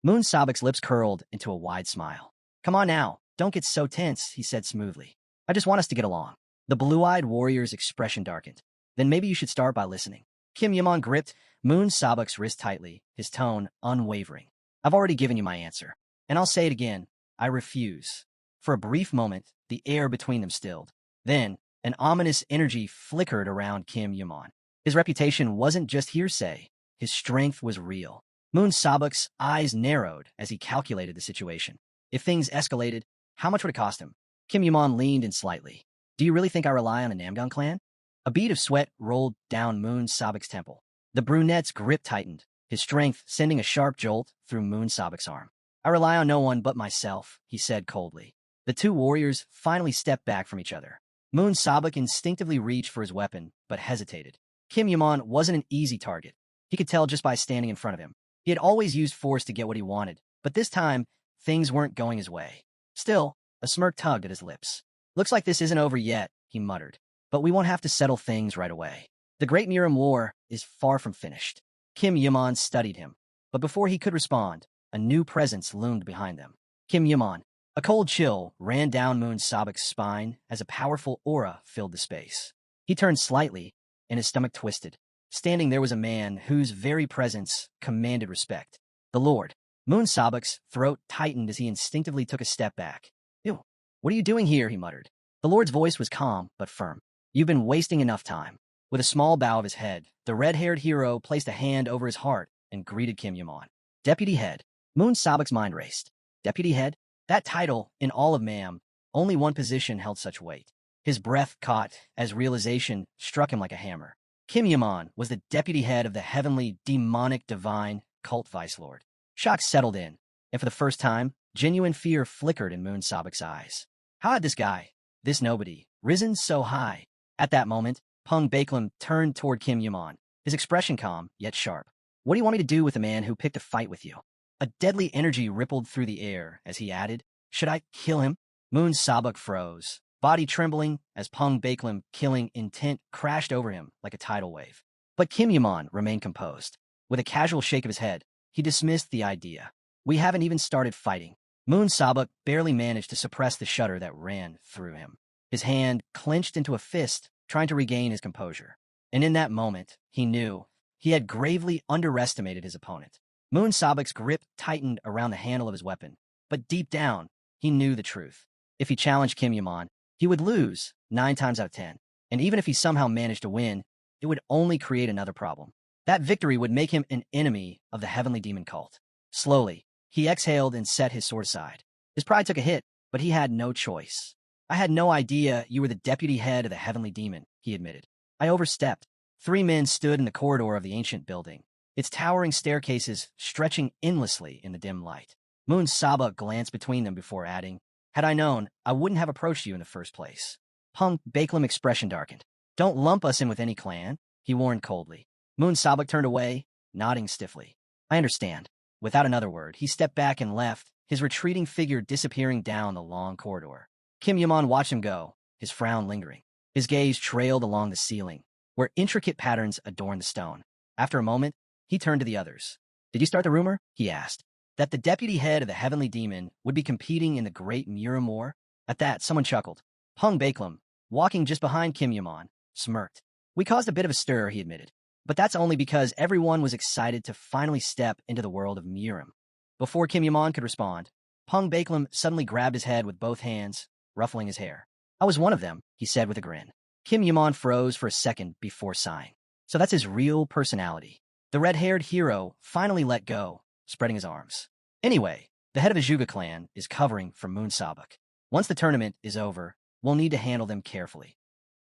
Moon Sabek's lips curled into a wide smile. Come on now, don't get so tense, he said smoothly. I just want us to get along. The blue-eyed warrior's expression darkened. Then maybe you should start by listening. Kim Yamon gripped Moon Sabek's wrist tightly, his tone unwavering. I've already given you my answer, and I'll say it again. I refuse. For a brief moment, the air between them stilled. Then, an ominous energy flickered around Kim Yamon. His reputation wasn't just hearsay. His strength was real. Moon Sabek's eyes narrowed as he calculated the situation. If things escalated, how much would it cost him? Kim Yamon leaned in slightly. Do you really think I rely on the Namgung clan? A bead of sweat rolled down Moon Sabek's temple. The brunette's grip tightened, his strength sending a sharp jolt through Moon Sabek's arm. I rely on no one but myself, he said coldly. The two warriors finally stepped back from each other. Moon Sabek instinctively reached for his weapon, but hesitated. Kim Yamon wasn't an easy target. He could tell just by standing in front of him. He had always used force to get what he wanted, but this time, things weren't going his way. Still, a smirk tugged at his lips. Looks like this isn't over yet, he muttered. But we won't have to settle things right away. The Great Murim War is far from finished. Kim Yamon studied him, but before he could respond, a new presence loomed behind them. Kim Yamon. A cold chill ran down Moon Sabek's spine as a powerful aura filled the space. He turned slightly, and his stomach twisted. Standing there was a man whose very presence commanded respect. The Lord. Moon Sabek's throat tightened as he instinctively took a step back. Ew, what are you doing here? He muttered. The Lord's voice was calm but firm. You've been wasting enough time. With a small bow of his head, the red-haired hero placed a hand over his heart and greeted Kim Yamon. Deputy Head. Moon Sabek's mind raced. Deputy Head? That title, in all of Mam, only one position held such weight. His breath caught as realization struck him like a hammer. Kim Yamon was the deputy head of the heavenly, demonic, divine cult vice lord. Shock settled in, and for the first time, genuine fear flickered in Moon Sabek's eyes. How had this guy, this nobody, risen so high? At that moment, Pung Baeklim turned toward Kim Yamon, his expression calm, yet sharp. What do you want me to do with a man who picked a fight with you? A deadly energy rippled through the air as he added, Should I kill him? Moon Sabek froze, body trembling as Pung Baeklim killing intent crashed over him like a tidal wave. But Kim Yamon remained composed. With a casual shake of his head, he dismissed the idea. We haven't even started fighting. Moon Sabek barely managed to suppress the shudder that ran through him. His hand clenched into a fist, trying to regain his composure. And in that moment, he knew he had gravely underestimated his opponent. Moon Sabek's grip tightened around the handle of his weapon, but deep down, he knew the truth. If he challenged Kim Yamon, he would lose 9 times out of 10, and even if he somehow managed to win, it would only create another problem. That victory would make him an enemy of the heavenly demon cult. Slowly, he exhaled and set his sword aside. His pride took a hit, but he had no choice. I had no idea you were the deputy head of the heavenly demon, he admitted. I overstepped. Three men stood in the corridor of the ancient building, its towering staircases stretching endlessly in the dim light. Moon Saba glanced between them before adding, "Had I known, I wouldn't have approached you in the first place." Pung Bakelim's expression darkened. "Don't lump us in with any clan," he warned coldly. Moon Sabak turned away, nodding stiffly. "I understand." Without another word, he stepped back and left, his retreating figure disappearing down the long corridor. Kim Yaman watched him go, his frown lingering. His gaze trailed along the ceiling, where intricate patterns adorned the stone. After a moment, he turned to the others. "Did you start the rumor?" he asked. "That the deputy head of the Heavenly Demon would be competing in the Great Muram War?" At that, someone chuckled. Pung Bakelim, walking just behind Kim Yaman, smirked. "We caused a bit of a stir," he admitted. "But that's only because everyone was excited to finally step into the world of Muram." Before Kim Yaman could respond, Pung Bakelim suddenly grabbed his head with both hands, ruffling his hair. "I was one of them," he said with a grin. Kim Yaman froze for a second before sighing. So that's his real personality. The red-haired hero finally let go, spreading his arms. "Anyway, the head of the Juga clan is covering for Moon Sabak. Once the tournament is over, we'll need to handle them carefully."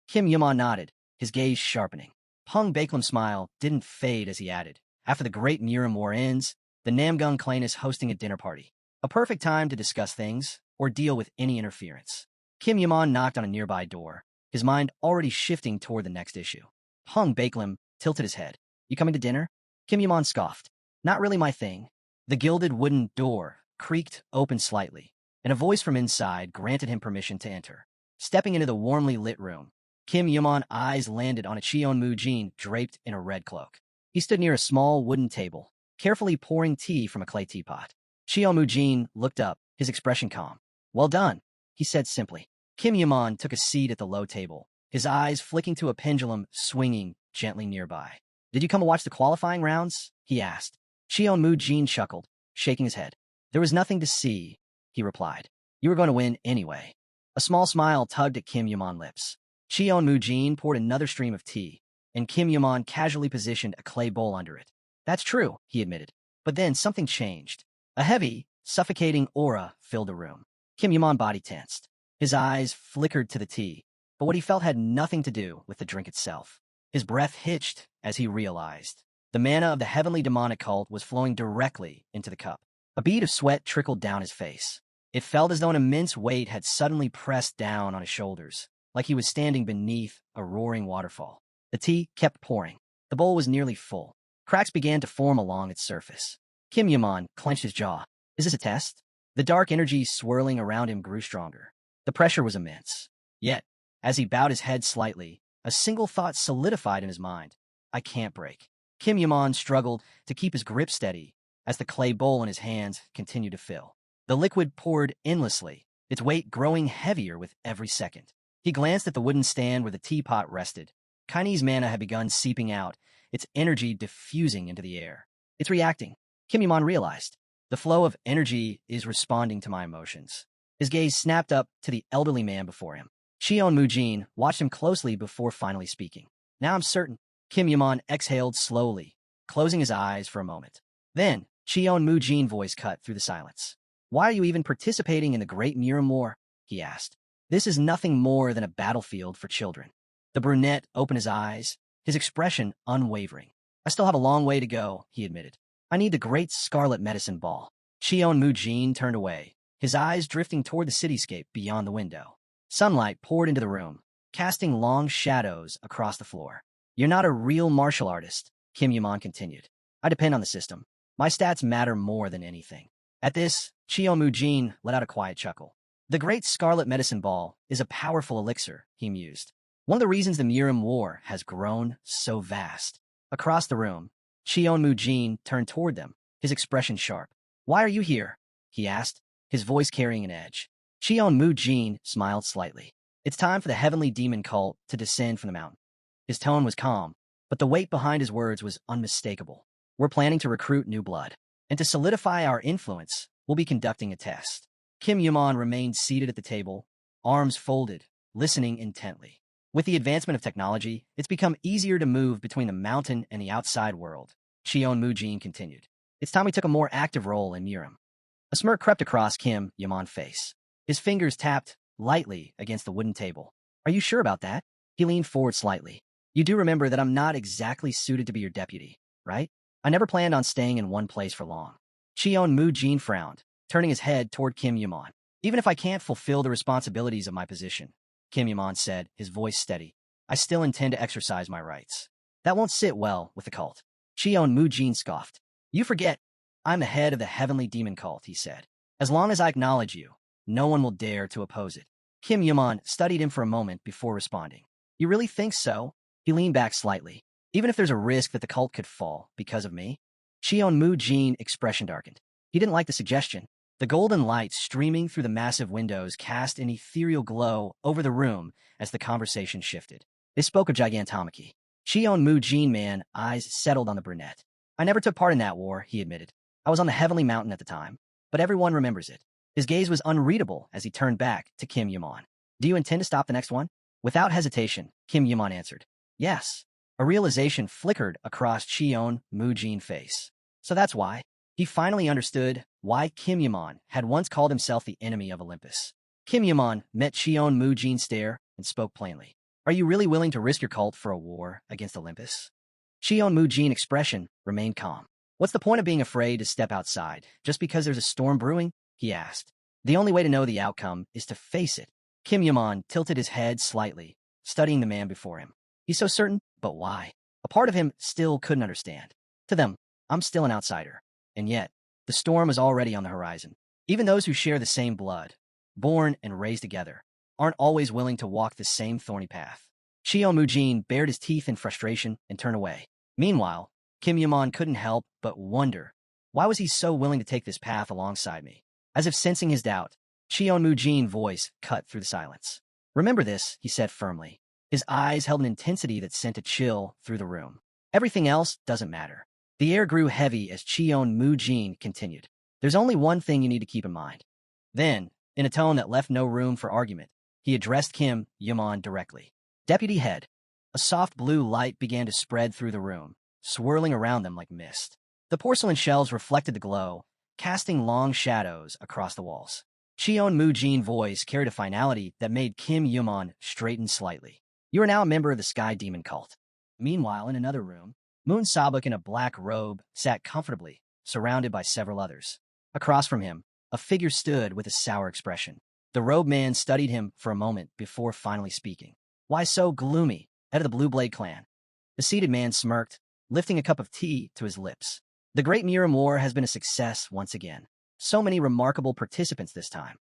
Kim Yaman nodded, his gaze sharpening. Pung Bakelim's smile didn't fade as he added, "After the Great Muram War ends, the Namgung clan is hosting a dinner party. A perfect time to discuss things or deal with any interference." Kim Yaman knocked on a nearby door, his mind already shifting toward the next issue. Pung Bakelim tilted his head. "You coming to dinner?" Kim Yaman scoffed. "Not really my thing." The gilded wooden door creaked open slightly, and a voice from inside granted him permission to enter. Stepping into the warmly lit room, Kim Yaman's eyes landed on a Cheon Mujin draped in a red cloak. He stood near a small wooden table, carefully pouring tea from a clay teapot. Cheon Mujin looked up, his expression calm. "Well done," he said simply. Kim Yaman took a seat at the low table, his eyes flicking to a pendulum swinging gently nearby. "Did you come to watch the qualifying rounds?" he asked. Cheon Mujin chuckled, shaking his head. "There was nothing to see," he replied. "You were going to win anyway." A small smile tugged at Kim Yaman's lips. Cheon Mujin poured another stream of tea, and Kim Yaman casually positioned a clay bowl under it. "That's true," he admitted. But then something changed. A heavy, suffocating aura filled the room. Kim Yaman's body tensed. His eyes flickered to the tea, but what he felt had nothing to do with the drink itself. His breath hitched as he realized. The mana of the heavenly demonic cult was flowing directly into the cup. A bead of sweat trickled down his face. It felt as though an immense weight had suddenly pressed down on his shoulders, like he was standing beneath a roaring waterfall. The tea kept pouring. The bowl was nearly full. Cracks began to form along its surface. Kim Yaman clenched his jaw. "Is this a test?" The dark energy swirling around him grew stronger. The pressure was immense. Yet, as he bowed his head slightly, a single thought solidified in his mind. "I can't break." Kim Yaman struggled to keep his grip steady as the clay bowl in his hands continued to fill. The liquid poured endlessly, its weight growing heavier with every second. He glanced at the wooden stand where the teapot rested. Chinese mana had begun seeping out, its energy diffusing into the air. "It's reacting," Kim Yaman realized. "The flow of energy is responding to my emotions." His gaze snapped up to the elderly man before him. Cheon Mujin watched him closely before finally speaking. "Now I'm certain." Kim Yaman exhaled slowly, closing his eyes for a moment. Then, Cheon Mujin's voice cut through the silence. "Why are you even participating in the Great Muram War?" he asked. "This is nothing more than a battlefield for children." The brunette opened his eyes, his expression unwavering. "I still have a long way to go," he admitted. "I need the Great Scarlet Medicine Ball." Cheon Mujin turned away, his eyes drifting toward the cityscape beyond the window. Sunlight poured into the room, casting long shadows across the floor. "You're not a real martial artist," Kim Yaman continued. "I depend on the system. My stats matter more than anything." At this, Cheon Mujin let out a quiet chuckle. "The Great Scarlet Medicine Ball is a powerful elixir," he mused. "One of the reasons the Muram War has grown so vast." Across the room, Cheon Mujin turned toward them, his expression sharp. "Why are you here?" he asked, his voice carrying an edge. Cheon Mujin smiled slightly. "It's time for the heavenly demon cult to descend from the mountain." His tone was calm, but the weight behind his words was unmistakable. "We're planning to recruit new blood, and to solidify our influence, we'll be conducting a test." Kim Yaman remained seated at the table, arms folded, listening intently. With the advancement of technology, it's become easier to move between the mountain and the outside world, Cheon Mujin continued. "It's time we took a more active role in Muram." A smirk crept across Kim Yaman's face. His fingers tapped lightly against the wooden table. "Are you sure about that?" He leaned forward slightly. You do remember that I'm not exactly suited to be your deputy, right? I never planned on staying in one place for long. Cheon Mu-jin frowned, turning his head toward Kim Yamon. Even if I can't fulfill the responsibilities of my position, Kim Yamon said, his voice steady, I still intend to exercise my rights. That won't sit well with the cult. Cheon Mu-jin scoffed. You forget, I'm the head of the heavenly demon cult, he said. As long as I acknowledge you, no one will dare to oppose it. Kim Yamon studied him for a moment before responding. You really think so? He leaned back slightly. Even if there's a risk that the cult could fall because of me? Cheon Mu-jin expression darkened. He didn't like the suggestion. The golden light streaming through the massive windows cast an ethereal glow over the room as the conversation shifted. They spoke of gigantomachy. Cheon Mu-jin man eyes settled on the brunette. I never took part in that war, he admitted. I was on the Heavenly Mountain at the time, but everyone remembers it. His gaze was unreadable as he turned back to Kim Yamon. Do you intend to stop the next one? Without hesitation, Kim Yamon answered. Yes. A realization flickered across Cheon Mu-jin's face. So that's why. He finally understood why Kim Yamon had once called himself the enemy of Olympus. Kim Yamon met Cheon Mu-jin's stare and spoke plainly. Are you really willing to risk your cult for a war against Olympus? Cheon Mu-jin's expression remained calm. What's the point of being afraid to step outside just because there's a storm brewing? He asked. The only way to know the outcome is to face it. Kim Yamon tilted his head slightly, studying the man before him. He's so certain, but why? A part of him still couldn't understand. To them, I'm still an outsider. And yet, the storm is already on the horizon. Even those who share the same blood, born and raised together, aren't always willing to walk the same thorny path. Cheon Mu-jin bared his teeth in frustration and turned away. Meanwhile, Kim Yamon couldn't help but wonder, why was he so willing to take this path alongside me? As if sensing his doubt, Cheon Mu-jin's voice cut through the silence. Remember this, he said firmly. His eyes held an intensity that sent a chill through the room. Everything else doesn't matter. The air grew heavy as Cheon Mu-jin continued. There's only one thing you need to keep in mind. Then, in a tone that left no room for argument, he addressed Kim Yamon directly. Deputy Head. A soft blue light began to spread through the room, swirling around them like mist. The porcelain shelves reflected the glow, casting long shadows across the walls. Cheon Mu-jin's voice carried a finality that made Kim Yamon straighten slightly. You are now a member of the Sky Demon cult. Meanwhile, in another room, Moon Sabuk in a black robe sat comfortably, surrounded by several others. Across from him, a figure stood with a sour expression. The robed man studied him for a moment before finally speaking. Why so gloomy, head of the Blue Blade clan? The seated man smirked, lifting a cup of tea to his lips. The Great Miram War has been a success once again. So many remarkable participants this time.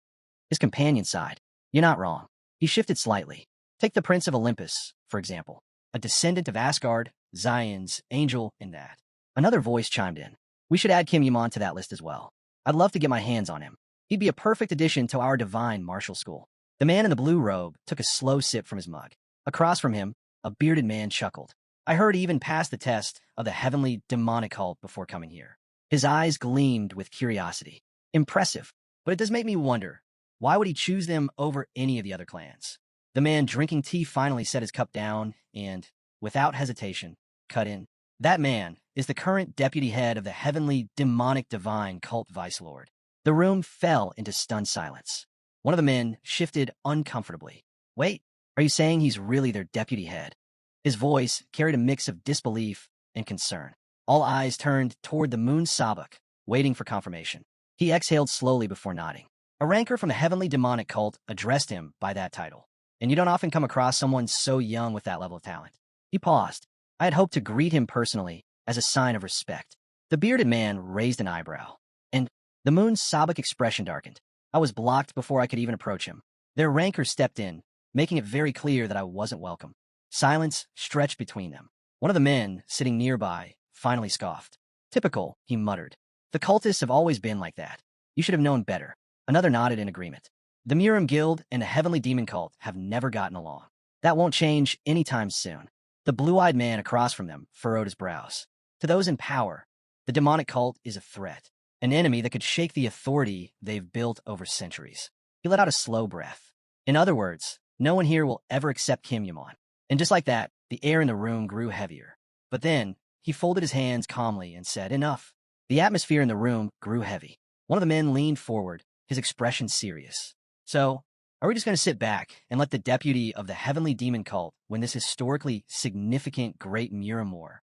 His companion sighed. You're not wrong. He shifted slightly. Take the Prince of Olympus, for example. A descendant of Asgard, Zion's, Angel, and that. Another voice chimed in. We should add Kim Yamon to that list as well. I'd love to get my hands on him. He'd be a perfect addition to our divine martial school. The man in the blue robe took a slow sip from his mug. Across from him, a bearded man chuckled. I heard he even passed the test of the heavenly demonic cult before coming here. His eyes gleamed with curiosity. Impressive, but it does make me wonder, why would he choose them over any of the other clans? The man drinking tea finally set his cup down and, without hesitation, cut in. That man is the current deputy head of the heavenly demonic divine cult vice lord. The room fell into stunned silence. One of the men shifted uncomfortably. Wait, are you saying he's really their deputy head? His voice carried a mix of disbelief and concern. All eyes turned toward the Moon Sabuk, waiting for confirmation. He exhaled slowly before nodding. A ranker from the heavenly demonic cult addressed him by that title. And you don't often come across someone so young with that level of talent. He paused. I had hoped to greet him personally as a sign of respect. The bearded man raised an eyebrow. And the Moon Sabuk expression darkened. I was blocked before I could even approach him. Their ranker stepped in, making it very clear that I wasn't welcome. Silence stretched between them. One of the men, sitting nearby, finally scoffed. Typical, he muttered. The cultists have always been like that. You should have known better. Another nodded in agreement. The Miram Guild and the Heavenly Demon Cult have never gotten along. That won't change anytime soon. The blue-eyed man across from them furrowed his brows. To those in power, the demonic cult is a threat, an enemy that could shake the authority they've built over centuries. He let out a slow breath. In other words, no one here will ever accept Kim Yamon. And just like that, the air in the room grew heavier. But then, he folded his hands calmly and said, Enough. The atmosphere in the room grew heavy. One of the men leaned forward, his expression serious. So, Are we just going to sit back and let the deputy of the heavenly demon cult win this historically significant great Miramor?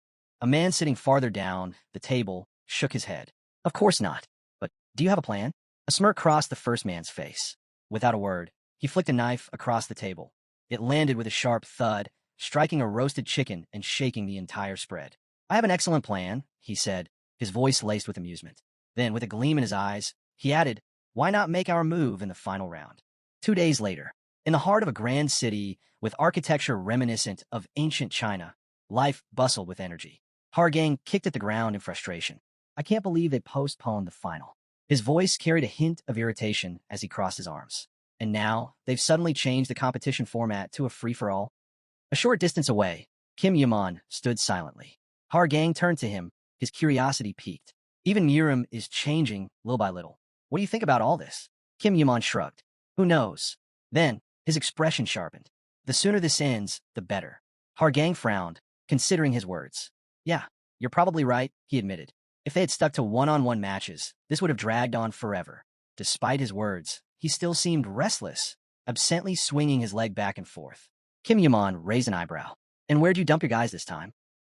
A man sitting farther down the table shook his head. Of course not. But do you have a plan? A smirk crossed the first man's face. Without a word, he flicked a knife across the table. It landed with a sharp thud, striking a roasted chicken and shaking the entire spread. I have an excellent plan, he said, his voice laced with amusement. Then, with a gleam in his eyes, he added, why not make our move in the final round? 2 days later, in the heart of a grand city with architecture reminiscent of ancient China, life bustled with energy. Hargang kicked at the ground in frustration. I can't believe they postponed the final. His voice carried a hint of irritation as he crossed his arms. And now, they've suddenly changed the competition format to a free-for-all. A short distance away, Kim Yuman stood silently. Hargang turned to him, his curiosity piqued. Even Miram is changing little by little. What do you think about all this? Kim Yuman shrugged. Who knows? Then, his expression sharpened. The sooner this ends, the better. Hargang frowned, considering his words. Yeah, you're probably right, he admitted. If they had stuck to one-on-one matches, this would have dragged on forever. Despite his words, he still seemed restless, absently swinging his leg back and forth. Kim Yaman raised an eyebrow. And where'd you dump your guys this time?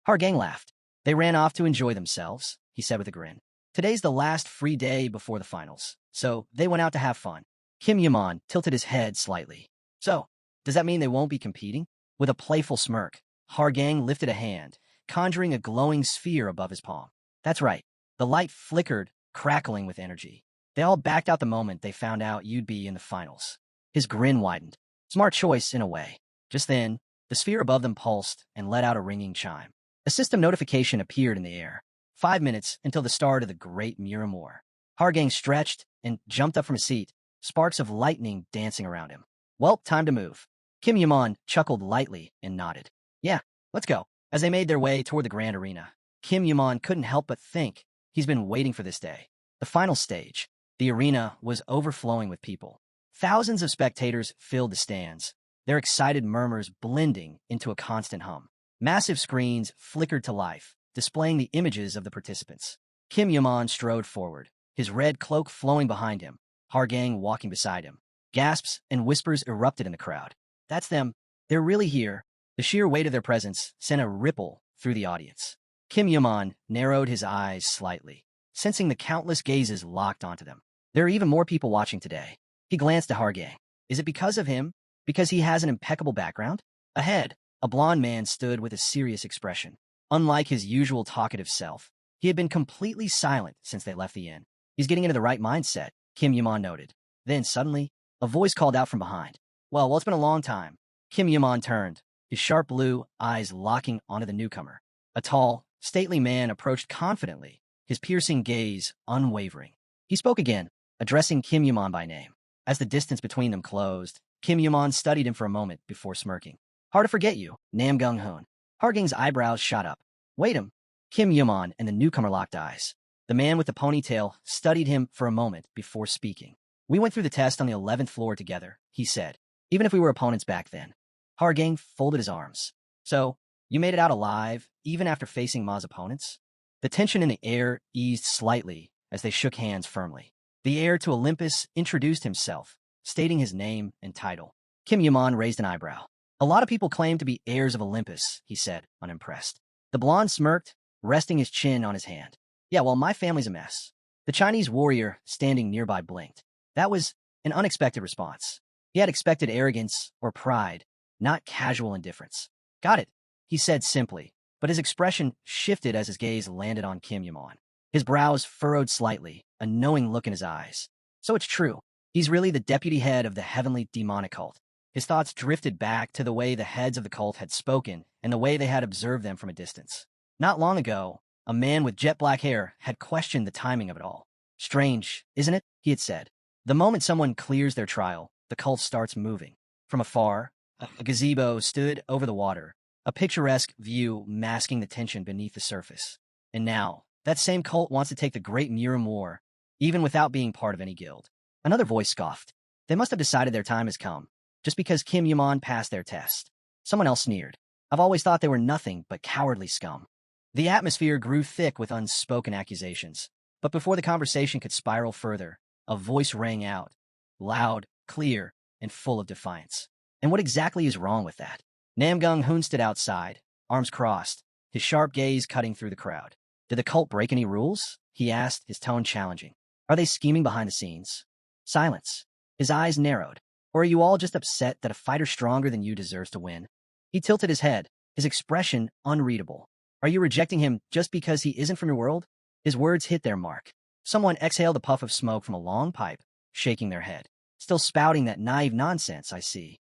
Hargang laughed. They ran off to enjoy themselves, he said with a grin. Today's the last free day before the finals, so they went out to have fun. Kim Yaman tilted his head slightly. So, does that mean they won't be competing? With a playful smirk, Hargang lifted a hand, conjuring a glowing sphere above his palm. That's right. The light flickered, crackling with energy. They all backed out the moment they found out you'd be in the finals. His grin widened. Smart choice, in a way. Just then, the sphere above them pulsed and let out a ringing chime. A system notification appeared in the air. 5 minutes until the start of the Great Miramor. Hargang stretched and jumped up from his seat, sparks of lightning dancing around him. Well, time to move. Kim Yaman chuckled lightly and nodded. Yeah, let's go. As they made their way toward the grand arena, Kim Yaman couldn't help but think he's been waiting for this day. The final stage. The arena was overflowing with people. Thousands of spectators filled the stands, their excited murmurs blending into a constant hum. Massive screens flickered to life, displaying the images of the participants. Kim Yaman strode forward, his red cloak flowing behind him, Hargang walking beside him. Gasps and whispers erupted in the crowd. That's them. They're really here. The sheer weight of their presence sent a ripple through the audience. Kim Yaman narrowed his eyes slightly, sensing the countless gazes locked onto them. There are even more people watching today. He glanced at Hargang. Is it because of him? Because he has an impeccable background? Ahead, a blond man stood with a serious expression. Unlike his usual talkative self, he had been completely silent since they left the inn. He's getting into the right mindset, Kim Yaman noted. Then, suddenly, a voice called out from behind. Well, it's been a long time. Kim Yaman turned, his sharp blue eyes locking onto the newcomer. A tall, stately man approached confidently, his piercing gaze unwavering. He spoke again, addressing Kim Yaman by name. As the distance between them closed, Kim Yaman studied him for a moment before smirking. Hard to forget you, Nam Gung-hoon. Hargang's eyebrows shot up. Wait him. Kim Yaman and the newcomer locked eyes. The man with the ponytail studied him for a moment before speaking. We went through the test on the 11th floor together, he said, even if we were opponents back then. Hargang folded his arms. So, you made it out alive, even after facing Ma's opponents? The tension in the air eased slightly as they shook hands firmly. The heir to Olympus introduced himself, stating his name and title. Kim Yaman raised an eyebrow. A lot of people claim to be heirs of Olympus, he said, unimpressed. The blonde smirked, resting his chin on his hand. Yeah, well, my family's a mess. The Chinese warrior standing nearby blinked. That was an unexpected response. He had expected arrogance or pride, not casual indifference. Got it, he said simply, but his expression shifted as his gaze landed on Kim Yaman. His brows furrowed slightly, a knowing look in his eyes. So it's true. He's really the deputy head of the heavenly demonic cult. His thoughts drifted back to the way the heads of the cult had spoken and the way they had observed them from a distance. Not long ago, a man with jet black hair had questioned the timing of it all. Strange, isn't it? He had said. The moment someone clears their trial, the cult starts moving. From afar, a gazebo stood over the water, a picturesque view masking the tension beneath the surface. And now, that same cult wants to take the Great Miramor, even without being part of any guild. Another voice scoffed. They must have decided their time has come, just because Kim Yaman passed their test. Someone else sneered. I've always thought they were nothing but cowardly scum. The atmosphere grew thick with unspoken accusations. But before the conversation could spiral further, a voice rang out. Loud, clear, and full of defiance. And what exactly is wrong with that? Namgung Hoon stood outside, arms crossed, his sharp gaze cutting through the crowd. Did the cult break any rules? He asked, his tone challenging. Are they scheming behind the scenes? Silence. His eyes narrowed. Or are you all just upset that a fighter stronger than you deserves to win? He tilted his head, his expression unreadable. Are you rejecting him just because he isn't from your world? His words hit their mark. Someone exhaled a puff of smoke from a long pipe, shaking their head. Still spouting that naive nonsense, I see.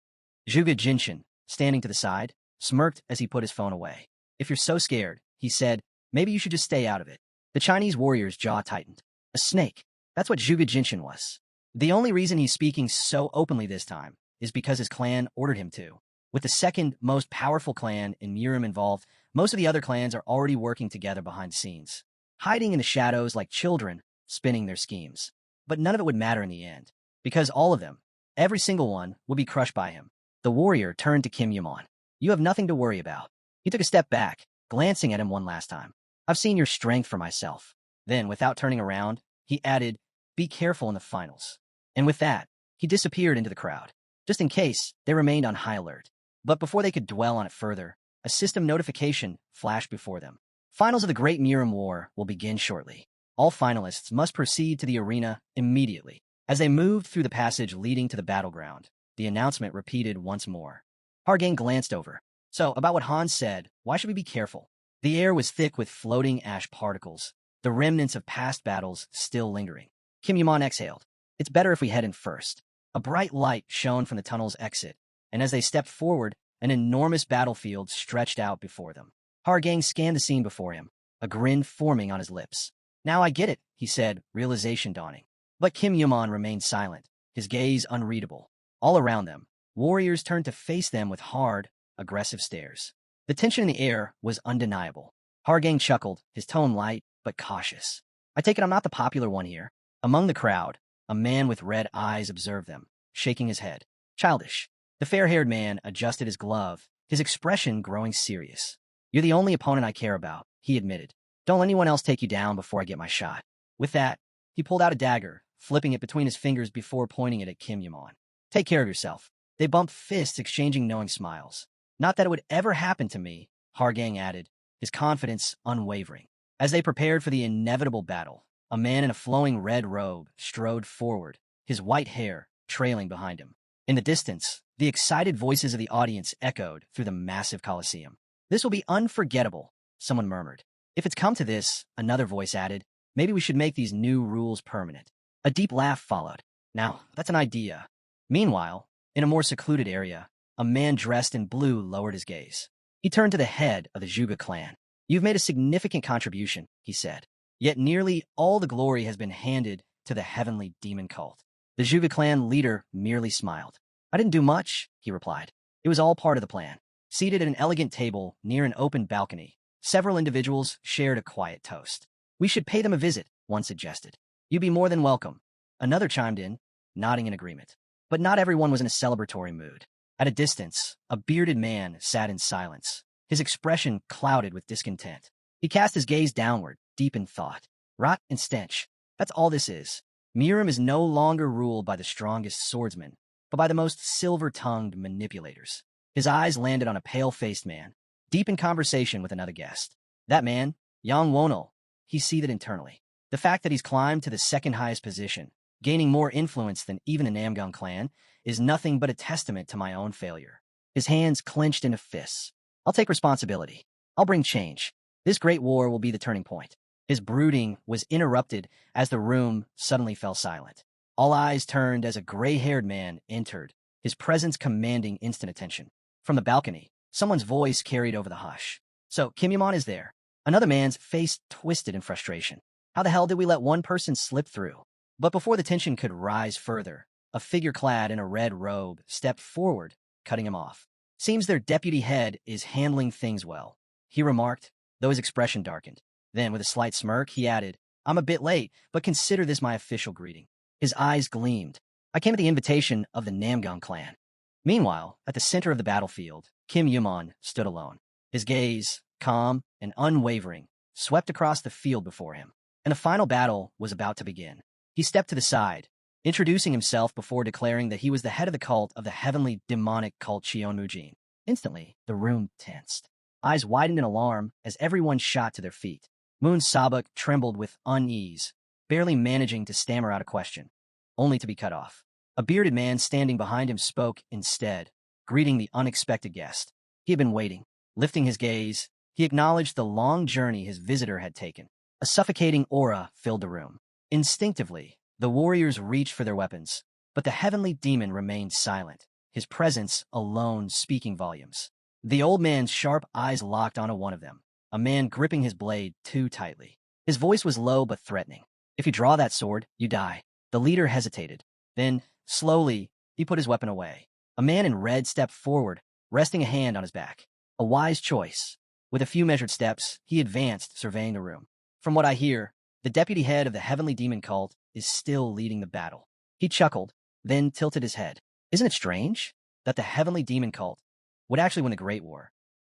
Zhuge Jinshin, standing to the side, smirked as he put his phone away. If you're so scared, he said, maybe you should just stay out of it. The Chinese warrior's jaw tightened. A snake. That's what Zhuge Jinshin was. The only reason he's speaking so openly this time is because his clan ordered him to. With the second most powerful clan in Mirim involved, most of the other clans are already working together behind the scenes, hiding in the shadows like children, spinning their schemes. But none of it would matter in the end, because all of them, every single one, would be crushed by him. The warrior turned to Kim Yamon. You have nothing to worry about. He took a step back, glancing at him one last time. I've seen your strength for myself. Then, without turning around, he added, be careful in the finals. And with that, he disappeared into the crowd, just in case they remained on high alert. But before they could dwell on it further, a system notification flashed before them. Finals of the Great Mirim War will begin shortly. All finalists must proceed to the arena immediately. As they moved through the passage leading to the battleground, the announcement repeated once more. Hargang glanced over. So, about what Hans said, why should we be careful? The air was thick with floating ash particles, the remnants of past battles still lingering. Kim Yamon exhaled. It's better if we head in first. A bright light shone from the tunnel's exit, and as they stepped forward, an enormous battlefield stretched out before them. Hargang scanned the scene before him, a grin forming on his lips. Now I get it, he said, realization dawning. But Kim Yamon remained silent, his gaze unreadable. All around them, warriors turned to face them with hard, aggressive stares. The tension in the air was undeniable. Hargang chuckled, his tone light but cautious. I take it I'm not the popular one here. Among the crowd, a man with red eyes observed them, shaking his head. Childish. The fair-haired man adjusted his glove, his expression growing serious. You're the only opponent I care about, he admitted. Don't let anyone else take you down before I get my shot. With that, he pulled out a dagger, flipping it between his fingers before pointing it at Kim Yamon. Take care of yourself. They bumped fists, exchanging knowing smiles. Not that it would ever happen to me, Hargang added, his confidence unwavering. As they prepared for the inevitable battle, a man in a flowing red robe strode forward, his white hair trailing behind him. In the distance, the excited voices of the audience echoed through the massive coliseum. This will be unforgettable, someone murmured. If it's come to this, another voice added, maybe we should make these new rules permanent. A deep laugh followed. Now, that's an idea. Meanwhile, in a more secluded area, a man dressed in blue lowered his gaze. He turned to the head of the Zhuge clan. You've made a significant contribution, he said. Yet nearly all the glory has been handed to the heavenly demon cult. The Zhuge clan leader merely smiled. I didn't do much, he replied. It was all part of the plan. Seated at an elegant table near an open balcony, several individuals shared a quiet toast. We should pay them a visit, one suggested. You'd be more than welcome. Another chimed in, nodding in agreement. But not everyone was in a celebratory mood. At a distance, a bearded man sat in silence, his expression clouded with discontent. He cast his gaze downward, deep in thought. Rot and stench. That's all this is. Mirim is no longer ruled by the strongest swordsmen, but by the most silver-tongued manipulators. His eyes landed on a pale-faced man, deep in conversation with another guest. That man, Yang Wonol, he seethed internally. The fact that he's climbed to the second highest position, gaining more influence than even a Namgung clan, is nothing but a testament to my own failure. His hands clenched into fists. I'll take responsibility. I'll bring change. This great war will be the turning point. His brooding was interrupted as the room suddenly fell silent. All eyes turned as a gray-haired man entered, his presence commanding instant attention. From the balcony, someone's voice carried over the hush. So, Kim Yamon is there. Another man's face twisted in frustration. How the hell did we let one person slip through? But before the tension could rise further, a figure clad in a red robe stepped forward, cutting him off. Seems their deputy head is handling things well, he remarked, though his expression darkened. Then, with a slight smirk, he added, I'm a bit late, but consider this my official greeting. His eyes gleamed. I came at the invitation of the Namgung clan. Meanwhile, at the center of the battlefield, Kim Yamon stood alone. His gaze, calm and unwavering, swept across the field before him, and the final battle was about to begin. He stepped to the side, introducing himself before declaring that he was the head of the cult of the heavenly demonic cult Cheonmujin. Instantly, the room tensed. Eyes widened in alarm as everyone shot to their feet. Moon Sabak trembled with unease, barely managing to stammer out a question, only to be cut off. A bearded man standing behind him spoke instead, greeting the unexpected guest. He had been waiting. Lifting his gaze, he acknowledged the long journey his visitor had taken. A suffocating aura filled the room. Instinctively, the warriors reached for their weapons, but the heavenly demon remained silent, his presence alone speaking volumes. The old man's sharp eyes locked onto one of them, a man gripping his blade too tightly. His voice was low but threatening. "If you draw that sword, you die." The leader hesitated. Then, slowly, he put his weapon away. A man in red stepped forward, resting a hand on his back. A wise choice. With a few measured steps, he advanced, surveying the room. "From what I hear, the deputy head of the heavenly demon cult is still leading the battle." He chuckled, then tilted his head. "Isn't it strange that the heavenly demon cult would actually win the Great War?"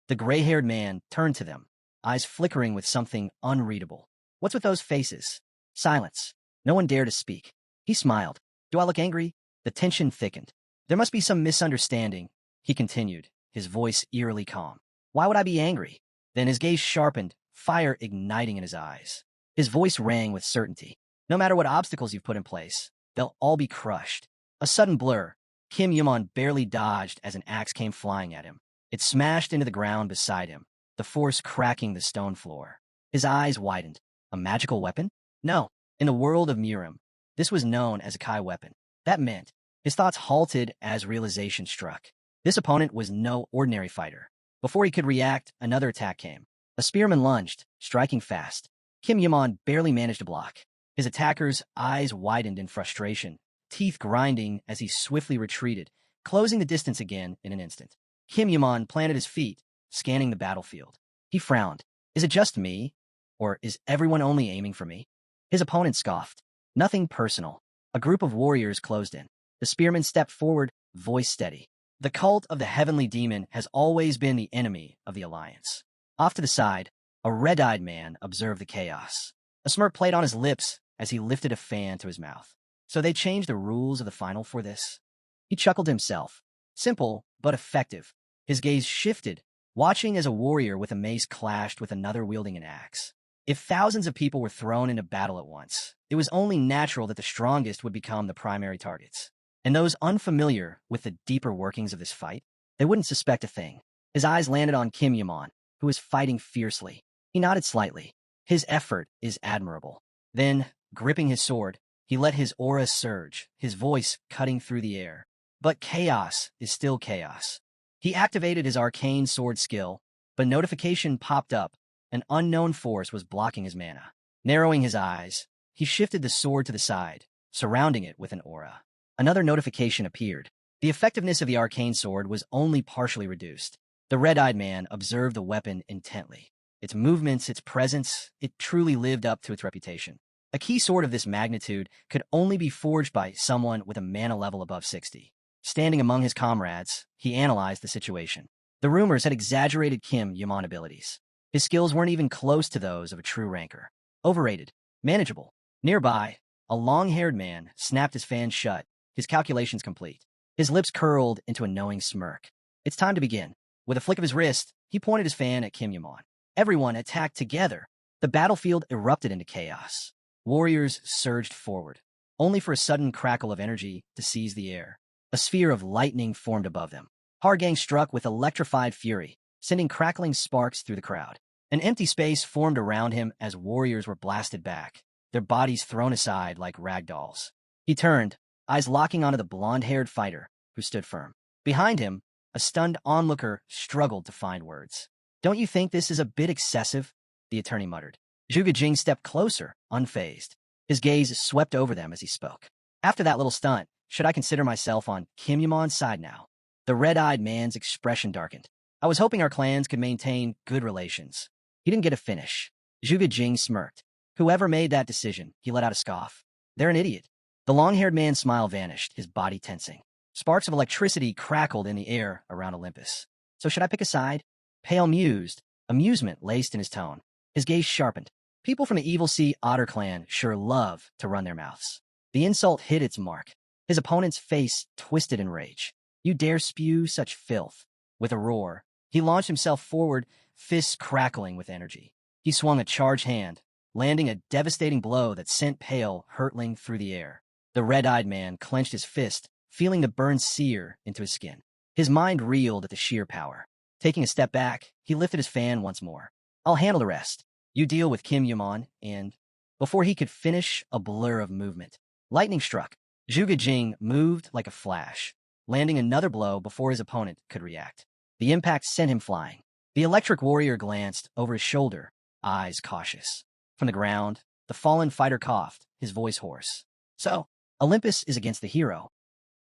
The gray-haired man turned to them, eyes flickering with something unreadable. "What's with those faces?" Silence. No one dared to speak. He smiled. "Do I look angry?" The tension thickened. "There must be some misunderstanding," he continued, his voice eerily calm. "Why would I be angry?" Then his gaze sharpened, fire igniting in his eyes. His voice rang with certainty. "No matter what obstacles you've put in place, they'll all be crushed." A sudden blur. Kim Yumon barely dodged as an axe came flying at him. It smashed into the ground beside him, the force cracking the stone floor. His eyes widened. A magical weapon? No. In the world of Mirim, this was known as a Kai weapon. That meant his thoughts halted as realization struck. This opponent was no ordinary fighter. Before he could react, another attack came. A spearman lunged, striking fast. Kim Yumon barely managed to block. His attacker's eyes widened in frustration, teeth grinding as he swiftly retreated, closing the distance again in an instant. Kim Yumon planted his feet, scanning the battlefield. He frowned. "Is it just me? Or is everyone only aiming for me?" His opponent scoffed. "Nothing personal." A group of warriors closed in. The spearman stepped forward, voice steady. "The cult of the heavenly demon has always been the enemy of the alliance." Off to the side, a red-eyed man observed the chaos. A smirk played on his lips as he lifted a fan to his mouth. "So they changed the rules of the final for this?" He chuckled to himself. Simple, but effective. His gaze shifted, watching as a warrior with a mace clashed with another wielding an axe. If thousands of people were thrown into battle at once, it was only natural that the strongest would become the primary targets. And those unfamiliar with the deeper workings of this fight, they wouldn't suspect a thing. His eyes landed on Kim Yumon, who was fighting fiercely. He nodded slightly. His effort is admirable. Then, gripping his sword, he let his aura surge, his voice cutting through the air. But chaos is still chaos. He activated his arcane sword skill, but a notification popped up. An unknown force was blocking his mana. Narrowing his eyes, he shifted the sword to the side, surrounding it with an aura. Another notification appeared. The effectiveness of the arcane sword was only partially reduced. The red-eyed man observed the weapon intently. Its movements, its presence, it truly lived up to its reputation. A key sword of this magnitude could only be forged by someone with a mana level above 60. Standing among his comrades, he analyzed the situation. The rumors had exaggerated Kim Yumon abilities. His skills weren't even close to those of a true ranker. Overrated. Manageable. Nearby, a long-haired man snapped his fan shut, his calculations complete. His lips curled into a knowing smirk. "It's time to begin." With a flick of his wrist, he pointed his fan at Kim Yumon. Everyone attacked together. The battlefield erupted into chaos. Warriors surged forward, only for a sudden crackle of energy to seize the air. A sphere of lightning formed above them. Hargang struck with electrified fury, sending crackling sparks through the crowd. An empty space formed around him as warriors were blasted back, their bodies thrown aside like rag dolls. He turned, eyes locking onto the blonde-haired fighter, who stood firm. Behind him, a stunned onlooker struggled to find words. "Don't you think this is a bit excessive?" the attorney muttered. Zhuge Jing stepped closer, unfazed. His gaze swept over them as he spoke. "After that little stunt, should I consider myself on Kim Yumon's side now?" The red-eyed man's expression darkened. "I was hoping our clans could maintain good relations." He didn't get a finish. Zhuge Jing smirked. Whoever made that decision, he let out a scoff. "They're an idiot." The long-haired man's smile vanished, his body tensing. Sparks of electricity crackled in the air around Olympus. "So should I pick a side?" Pale mused, amusement laced in his tone. His gaze sharpened. "People from the Evil Sea Otter clan sure love to run their mouths." The insult hit its mark. His opponent's face twisted in rage. You dare spew such filth? With a roar, he launched himself forward, fists crackling with energy. He swung a charged hand, landing a devastating blow that sent Pale hurtling through the air. The red-eyed man clenched his fist, feeling the burn sear into his skin. His mind reeled at the sheer power. Taking a step back, he lifted his fan once more. I'll handle the rest. You deal with Kim Yuan, and... Before he could finish, a blur of movement. Lightning struck. Zhuge Jing moved like a flash, landing another blow before his opponent could react. The impact sent him flying. The electric warrior glanced over his shoulder, eyes cautious. From the ground, the fallen fighter coughed, his voice hoarse. So, Olympus is against the hero.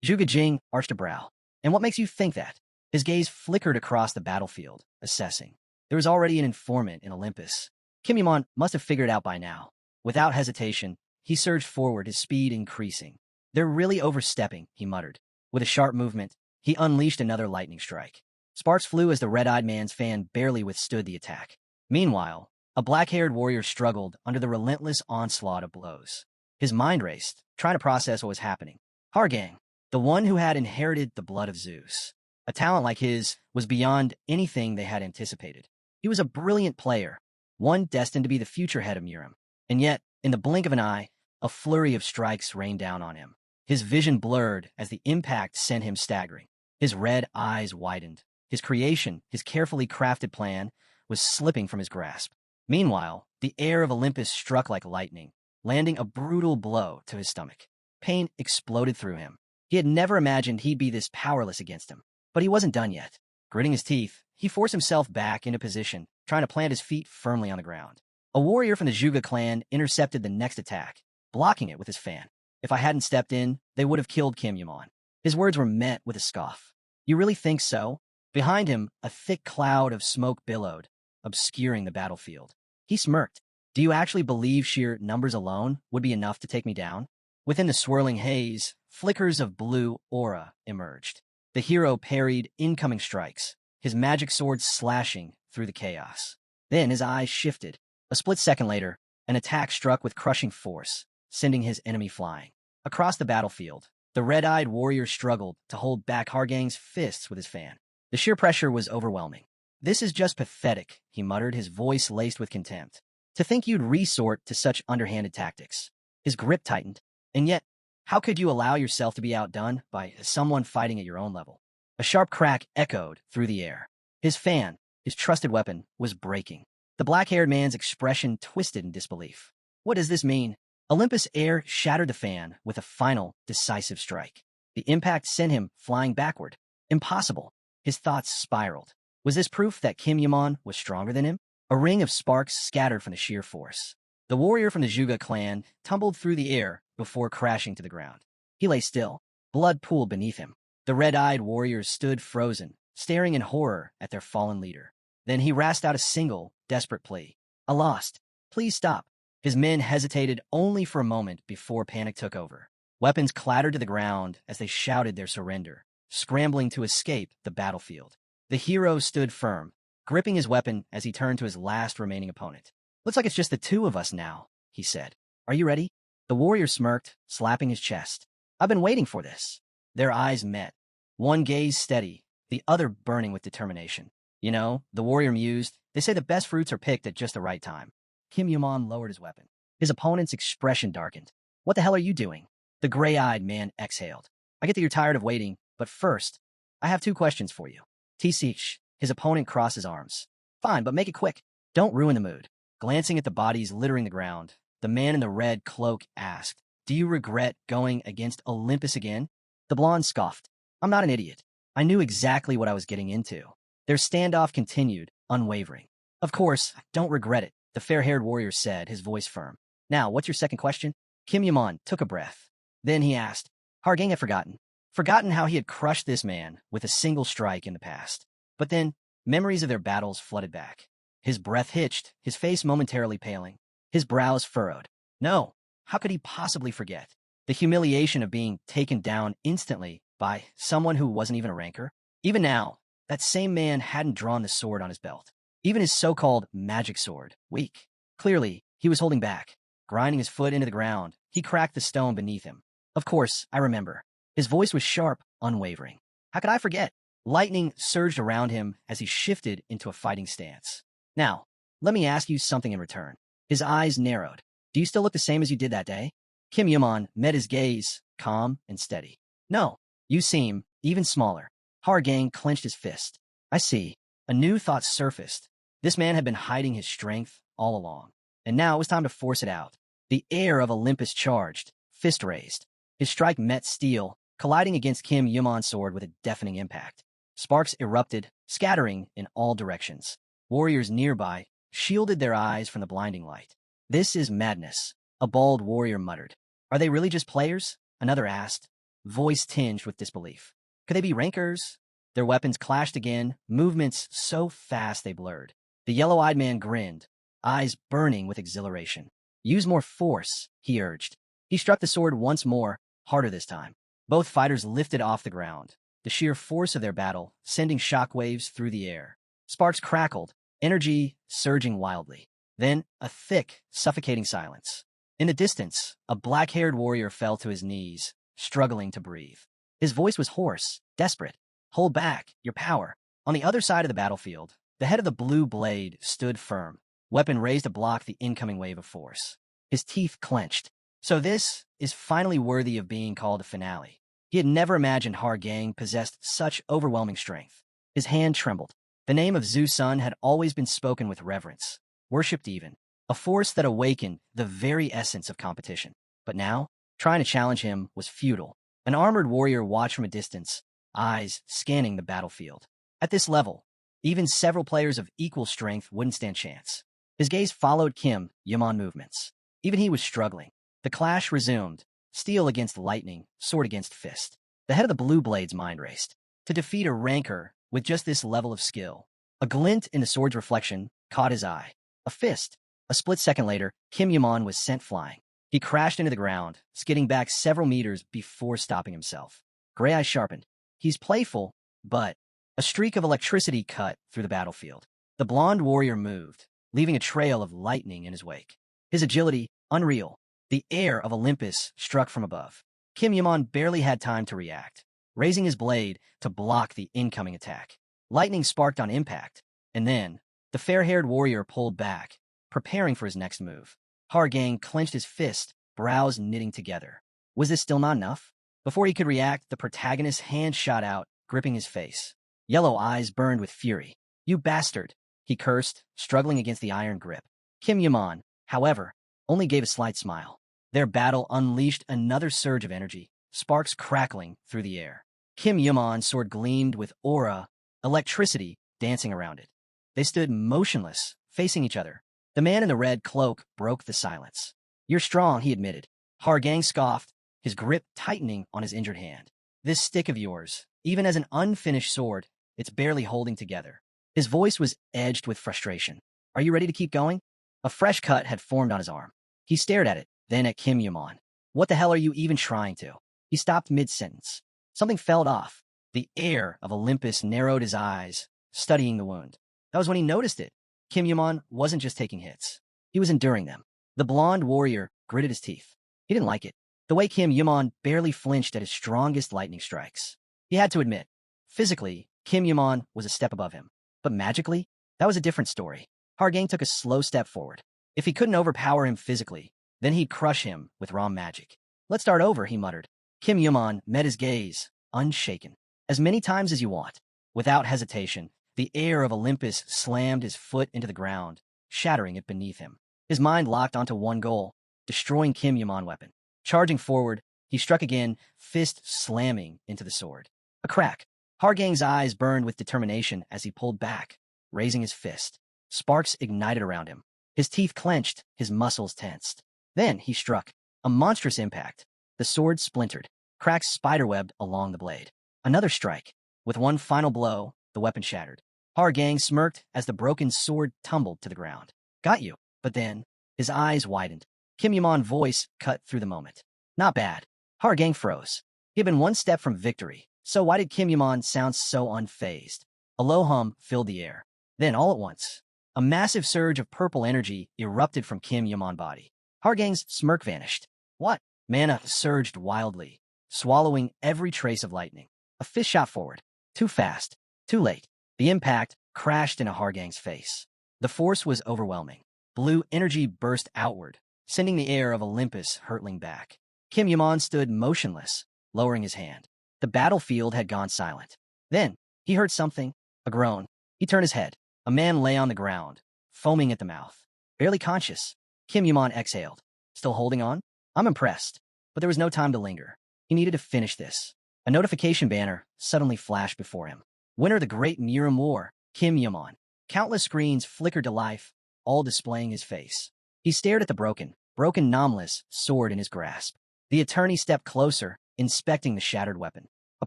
Zhuge Jing arched a brow. And what makes you think that? His gaze flickered across the battlefield, assessing. There was already an informant in Olympus. Kim Yuan must have figured it out by now. Without hesitation, he surged forward, his speed increasing. They're really overstepping, he muttered. With a sharp movement, he unleashed another lightning strike. Sparks flew as the red-eyed man's fan barely withstood the attack. Meanwhile, a black-haired warrior struggled under the relentless onslaught of blows. His mind raced, trying to process what was happening. Hargang, the one who had inherited the blood of Zeus. A talent like his was beyond anything they had anticipated. He was a brilliant player, one destined to be the future head of Murim. And yet, in the blink of an eye, a flurry of strikes rained down on him. His vision blurred as the impact sent him staggering. His red eyes widened. His creation, his carefully crafted plan, was slipping from his grasp. Meanwhile, the air of Olympus struck like lightning, landing a brutal blow to his stomach. Pain exploded through him. He had never imagined he'd be this powerless against him. But he wasn't done yet. Gritting his teeth, he forced himself back into position, trying to plant his feet firmly on the ground. A warrior from the Zhuge clan intercepted the next attack, blocking it with his fan. If I hadn't stepped in, they would have killed Kim Yuan. His words were met with a scoff. You really think so? Behind him, a thick cloud of smoke billowed, obscuring the battlefield. He smirked. Do you actually believe sheer numbers alone would be enough to take me down? Within the swirling haze, flickers of blue aura emerged. The hero parried incoming strikes, his magic sword slashing through the chaos. Then his eyes shifted. A split second later, an attack struck with crushing force, sending his enemy flying. Across the battlefield, the red-eyed warrior struggled to hold back Hargang's fists with his fan. The sheer pressure was overwhelming. This is just pathetic, he muttered, his voice laced with contempt. To think you'd resort to such underhanded tactics. His grip tightened. And yet, how could you allow yourself to be outdone by someone fighting at your own level? A sharp crack echoed through the air. His fan, his trusted weapon, was breaking. The black-haired man's expression twisted in disbelief. What does this mean? Olympus Air shattered the fan with a final, decisive strike. The impact sent him flying backward. Impossible. His thoughts spiraled. Was this proof that Kim Yuan was stronger than him? A ring of sparks scattered from the sheer force. The warrior from the Zhuge clan tumbled through the air before crashing to the ground. He lay still. Blood pooled beneath him. The red-eyed warriors stood frozen, staring in horror at their fallen leader. Then he rasped out a single, desperate plea. I lost. Please stop. His men hesitated only for a moment before panic took over. Weapons clattered to the ground as they shouted their surrender, scrambling to escape the battlefield. The hero stood firm, gripping his weapon as he turned to his last remaining opponent. Looks like it's just the two of us now, he said. Are you ready? The warrior smirked, slapping his chest. I've been waiting for this. Their eyes met. One gaze steady, the other burning with determination. You know, the warrior mused, they say the best fruits are picked at just the right time. Kim Yuan lowered his weapon. His opponent's expression darkened. What the hell are you doing? The gray-eyed man exhaled. I get that you're tired of waiting, but first, I have two questions for you. T-Sich. His opponent crossed his arms. Fine, but make it quick. Don't ruin the mood. Glancing at the bodies littering the ground, the man in the red cloak asked, Do you regret going against Olympus again? The blonde scoffed. I'm not an idiot. I knew exactly what I was getting into. Their standoff continued, unwavering. Of course, I don't regret it, the fair-haired warrior said, his voice firm. Now, what's your second question? Kim Yuan took a breath. Then he asked, Hargang had forgotten how he had crushed this man with a single strike in the past. But then, memories of their battles flooded back. His breath hitched, his face momentarily paling, his brows furrowed. No, how could he possibly forget? The humiliation of being taken down instantly by someone who wasn't even a ranker? Even now, that same man hadn't drawn the sword on his belt. Even his so-called magic sword, weak. Clearly, he was holding back. grinding his foot into the ground. He cracked the stone beneath him. Of course, I remember. His voice was sharp, unwavering. How could I forget? Lightning surged around him as he shifted into a fighting stance. Now, let me ask you something in return. His eyes narrowed. Do you still look the same as you did that day? Kim Yaman met his gaze, calm and steady. No, you seem even smaller. Hargang clenched his fist. I see. A new thought surfaced. This man had been hiding his strength all along, and now it was time to force it out. The air of Olympus charged, fist raised. His strike met steel, colliding against Kim Yaman's sword with a deafening impact. Sparks erupted, scattering in all directions. Warriors nearby shielded their eyes from the blinding light. This is madness, a bald warrior muttered. Are they really just players? Another asked, voice tinged with disbelief. Could they be rankers? Their weapons clashed again, movements so fast they blurred. The yellow-eyed man grinned, eyes burning with exhilaration. Use more force, he urged. He struck the sword once more, harder this time. Both fighters lifted off the ground, the sheer force of their battle sending shockwaves through the air. Sparks crackled, energy surging wildly. Then a thick, suffocating silence. In the distance, a black-haired warrior fell to his knees, struggling to breathe. His voice was hoarse, desperate. Hold back, your power. On the other side of the battlefield, the head of the blue blade stood firm, weapon raised to block the incoming wave of force. His teeth clenched. So this is finally worthy of being called a finale. He had never imagined Hargang possessed such overwhelming strength. His hand trembled. The name of Zhu Sun had always been spoken with reverence, worshipped even, a force that awakened the very essence of competition. But now, trying to challenge him was futile. An armored warrior watched from a distance, eyes scanning the battlefield. At this level, even several players of equal strength wouldn't stand chance. His gaze followed Kim Yaman movements. Even he was struggling. The clash resumed, steel against lightning, sword against fist. The head of the blue blade's mind raced. To defeat a ranker with just this level of skill. A glint in the sword's reflection caught his eye. A fist. A split second later, Kim Yaman was sent flying. He crashed into the ground, skidding back several meters before stopping himself. Gray eyes sharpened. He's playful, but a streak of electricity cut through the battlefield. The blonde warrior moved, leaving a trail of lightning in his wake. His agility, unreal. The air of Olympus struck from above. Kim Yaman barely had time to react, raising his blade to block the incoming attack. Lightning sparked on impact, and then the fair-haired warrior pulled back, preparing for his next move. Hargang clenched his fist, brows knitting together. Was this still not enough? Before he could react, the protagonist's hand shot out, gripping his face. Yellow eyes burned with fury. You bastard, he cursed, struggling against the iron grip. Kim Yaman, however, only gave a slight smile. Their battle unleashed another surge of energy, sparks crackling through the air. Kim Yaman's sword gleamed with aura, electricity dancing around it. They stood motionless, facing each other. The man in the red cloak broke the silence. You're strong, he admitted. Hargang scoffed, his grip tightening on his injured hand. This stick of yours, even as an unfinished sword, it's barely holding together. His voice was edged with frustration. Are you ready to keep going? A fresh cut had formed on his arm. He stared at it, then at Kim Yaman. What the hell are you even trying to? He stopped mid-sentence. Something fell off. The air of Olympus narrowed his eyes, studying the wound. That was when he noticed it. Kim Yaman wasn't just taking hits. He was enduring them. The blonde warrior gritted his teeth. He didn't like it. The way Kim Yaman barely flinched at his strongest lightning strikes. He had to admit, physically, Kim Yaman was a step above him. But magically, that was a different story. Hargang took a slow step forward. If he couldn't overpower him physically, then he'd crush him with raw magic. Let's start over, he muttered. Kim Yaman met his gaze, unshaken. As many times as you want. Without hesitation, the air of Olympus slammed his foot into the ground, shattering it beneath him. His mind locked onto one goal, destroying Kim Yaman's weapon. Charging forward, he struck again, fist slamming into the sword. A crack. Hargang's eyes burned with determination as he pulled back, raising his fist. Sparks ignited around him. His teeth clenched, his muscles tensed. Then he struck. A monstrous impact. The sword splintered. Cracks spiderwebbed along the blade. Another strike. With one final blow, the weapon shattered. Hargang smirked as the broken sword tumbled to the ground. Got you. But then, his eyes widened. Kim Yaman's voice cut through the moment. Not bad. Hargang froze. He had been one step from victory, so why did Kim Yaman sound so unfazed? A low hum filled the air. Then, all at once, a massive surge of purple energy erupted from Kim Yaman's body. Hargang's smirk vanished. What? Mana surged wildly, swallowing every trace of lightning. A fist shot forward. Too fast. Too late. The impact crashed into Hargang's face. The force was overwhelming. Blue energy burst outward, sending the air of Olympus hurtling back. Kim Yaman stood motionless, lowering his hand. The battlefield had gone silent. Then, he heard something, a groan. He turned his head. A man lay on the ground, foaming at the mouth. Barely conscious, Kim Yaman exhaled. Still holding on? I'm impressed. But there was no time to linger. He needed to finish this. A notification banner suddenly flashed before him. Winner of the Great Muram War, Kim Yaman. Countless screens flickered to life, all displaying his face. He stared at the broken Nomless sword in his grasp. The attorney stepped closer, inspecting the shattered weapon. A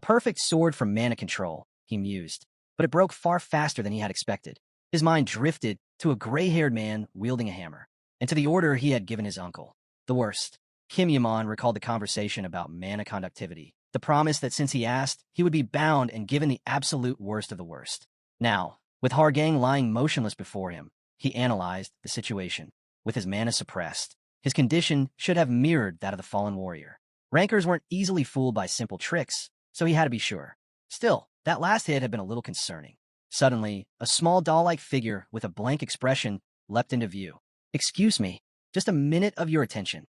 perfect sword for mana control, he mused. But it broke far faster than he had expected. His mind drifted to a gray-haired man wielding a hammer, and to the order he had given his uncle. The worst. Kim Yaman recalled the conversation about mana conductivity, the promise that since he asked, he would be bound and given the absolute worst of the worst. Now, with Hargang lying motionless before him, he analyzed the situation. With his mana suppressed, his condition should have mirrored that of the fallen warrior. Rankers weren't easily fooled by simple tricks, so he had to be sure. Still, that last hit had been a little concerning. Suddenly, a small doll-like figure with a blank expression leapt into view. Excuse me, just a minute of your attention.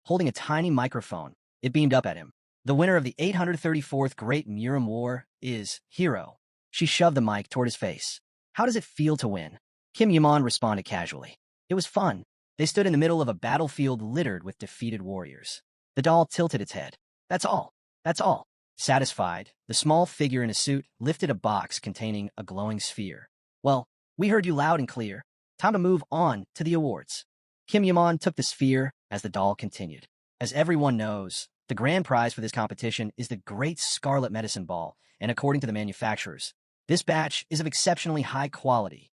Holding a tiny microphone, it beamed up at him. The winner of the 834th Great Muram War is Hero. She shoved the mic toward his face. How does it feel to win? Kim Yaman responded casually. It was fun. They stood in the middle of a battlefield littered with defeated warriors. The doll tilted its head. That's all. That's all. Satisfied, the small figure in a suit lifted a box containing a glowing sphere. Well, we heard you loud and clear. Time to move on to the awards. Kim Yaman took the sphere as the doll continued. As everyone knows, the grand prize for this competition is the Great Scarlet Medicine Ball, and according to the manufacturers, this batch is of exceptionally high quality.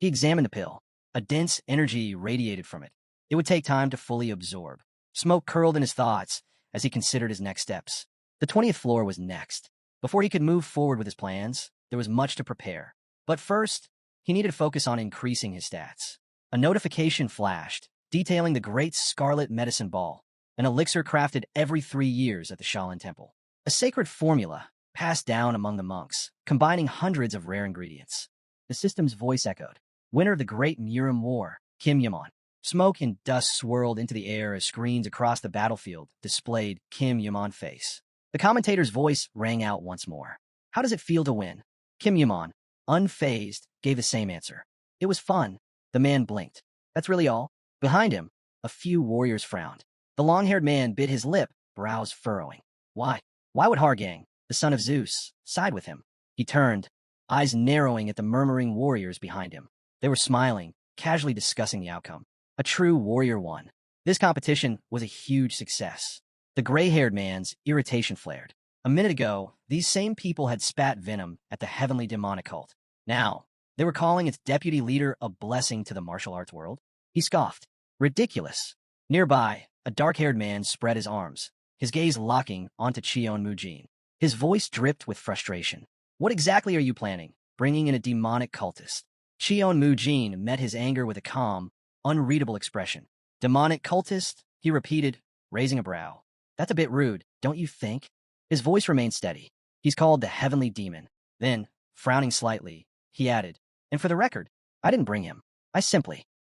He examined the pill. A dense energy radiated from it. It would take time to fully absorb. Smoke curled in his thoughts as he considered his next steps. The 20th floor was next. Before he could move forward with his plans, there was much to prepare. But first, he needed to focus on increasing his stats. A notification flashed, detailing the Great Scarlet Medicine Ball, an elixir crafted every 3 years at the Shaolin Temple. A sacred formula passed down among the monks, combining hundreds of rare ingredients. The system's voice echoed. Winner of the Great Muram War, Kim Yaman. Smoke and dust swirled into the air as screens across the battlefield displayed Kim Yaman's face. The commentator's voice rang out once more. How does it feel to win? Kim Yaman, unfazed, gave the same answer. It was fun. The man blinked. That's really all? Behind him, a few warriors frowned. The long-haired man bit his lip, brows furrowing. Why? Why would Hargang, the son of Zeus, side with him? He turned, eyes narrowing at the murmuring warriors behind him. They were smiling, casually discussing the outcome. A true warrior won. This competition was a huge success. The gray-haired man's irritation flared. A minute ago, these same people had spat venom at the heavenly demonic cult. Now, they were calling its deputy leader a blessing to the martial arts world. He scoffed. Ridiculous. Nearby, a dark-haired man spread his arms, his gaze locking onto Cheon Mujin. His voice dripped with frustration. What exactly are you planning? Bringing in a demonic cultist. Cheon Mujin met his anger with a calm, unreadable expression. Demonic cultist? He repeated, raising a brow. That's a bit rude, don't you think? His voice remained steady. He's called the Heavenly Demon. Then, frowning slightly, he added, and for the record, I didn't bring him.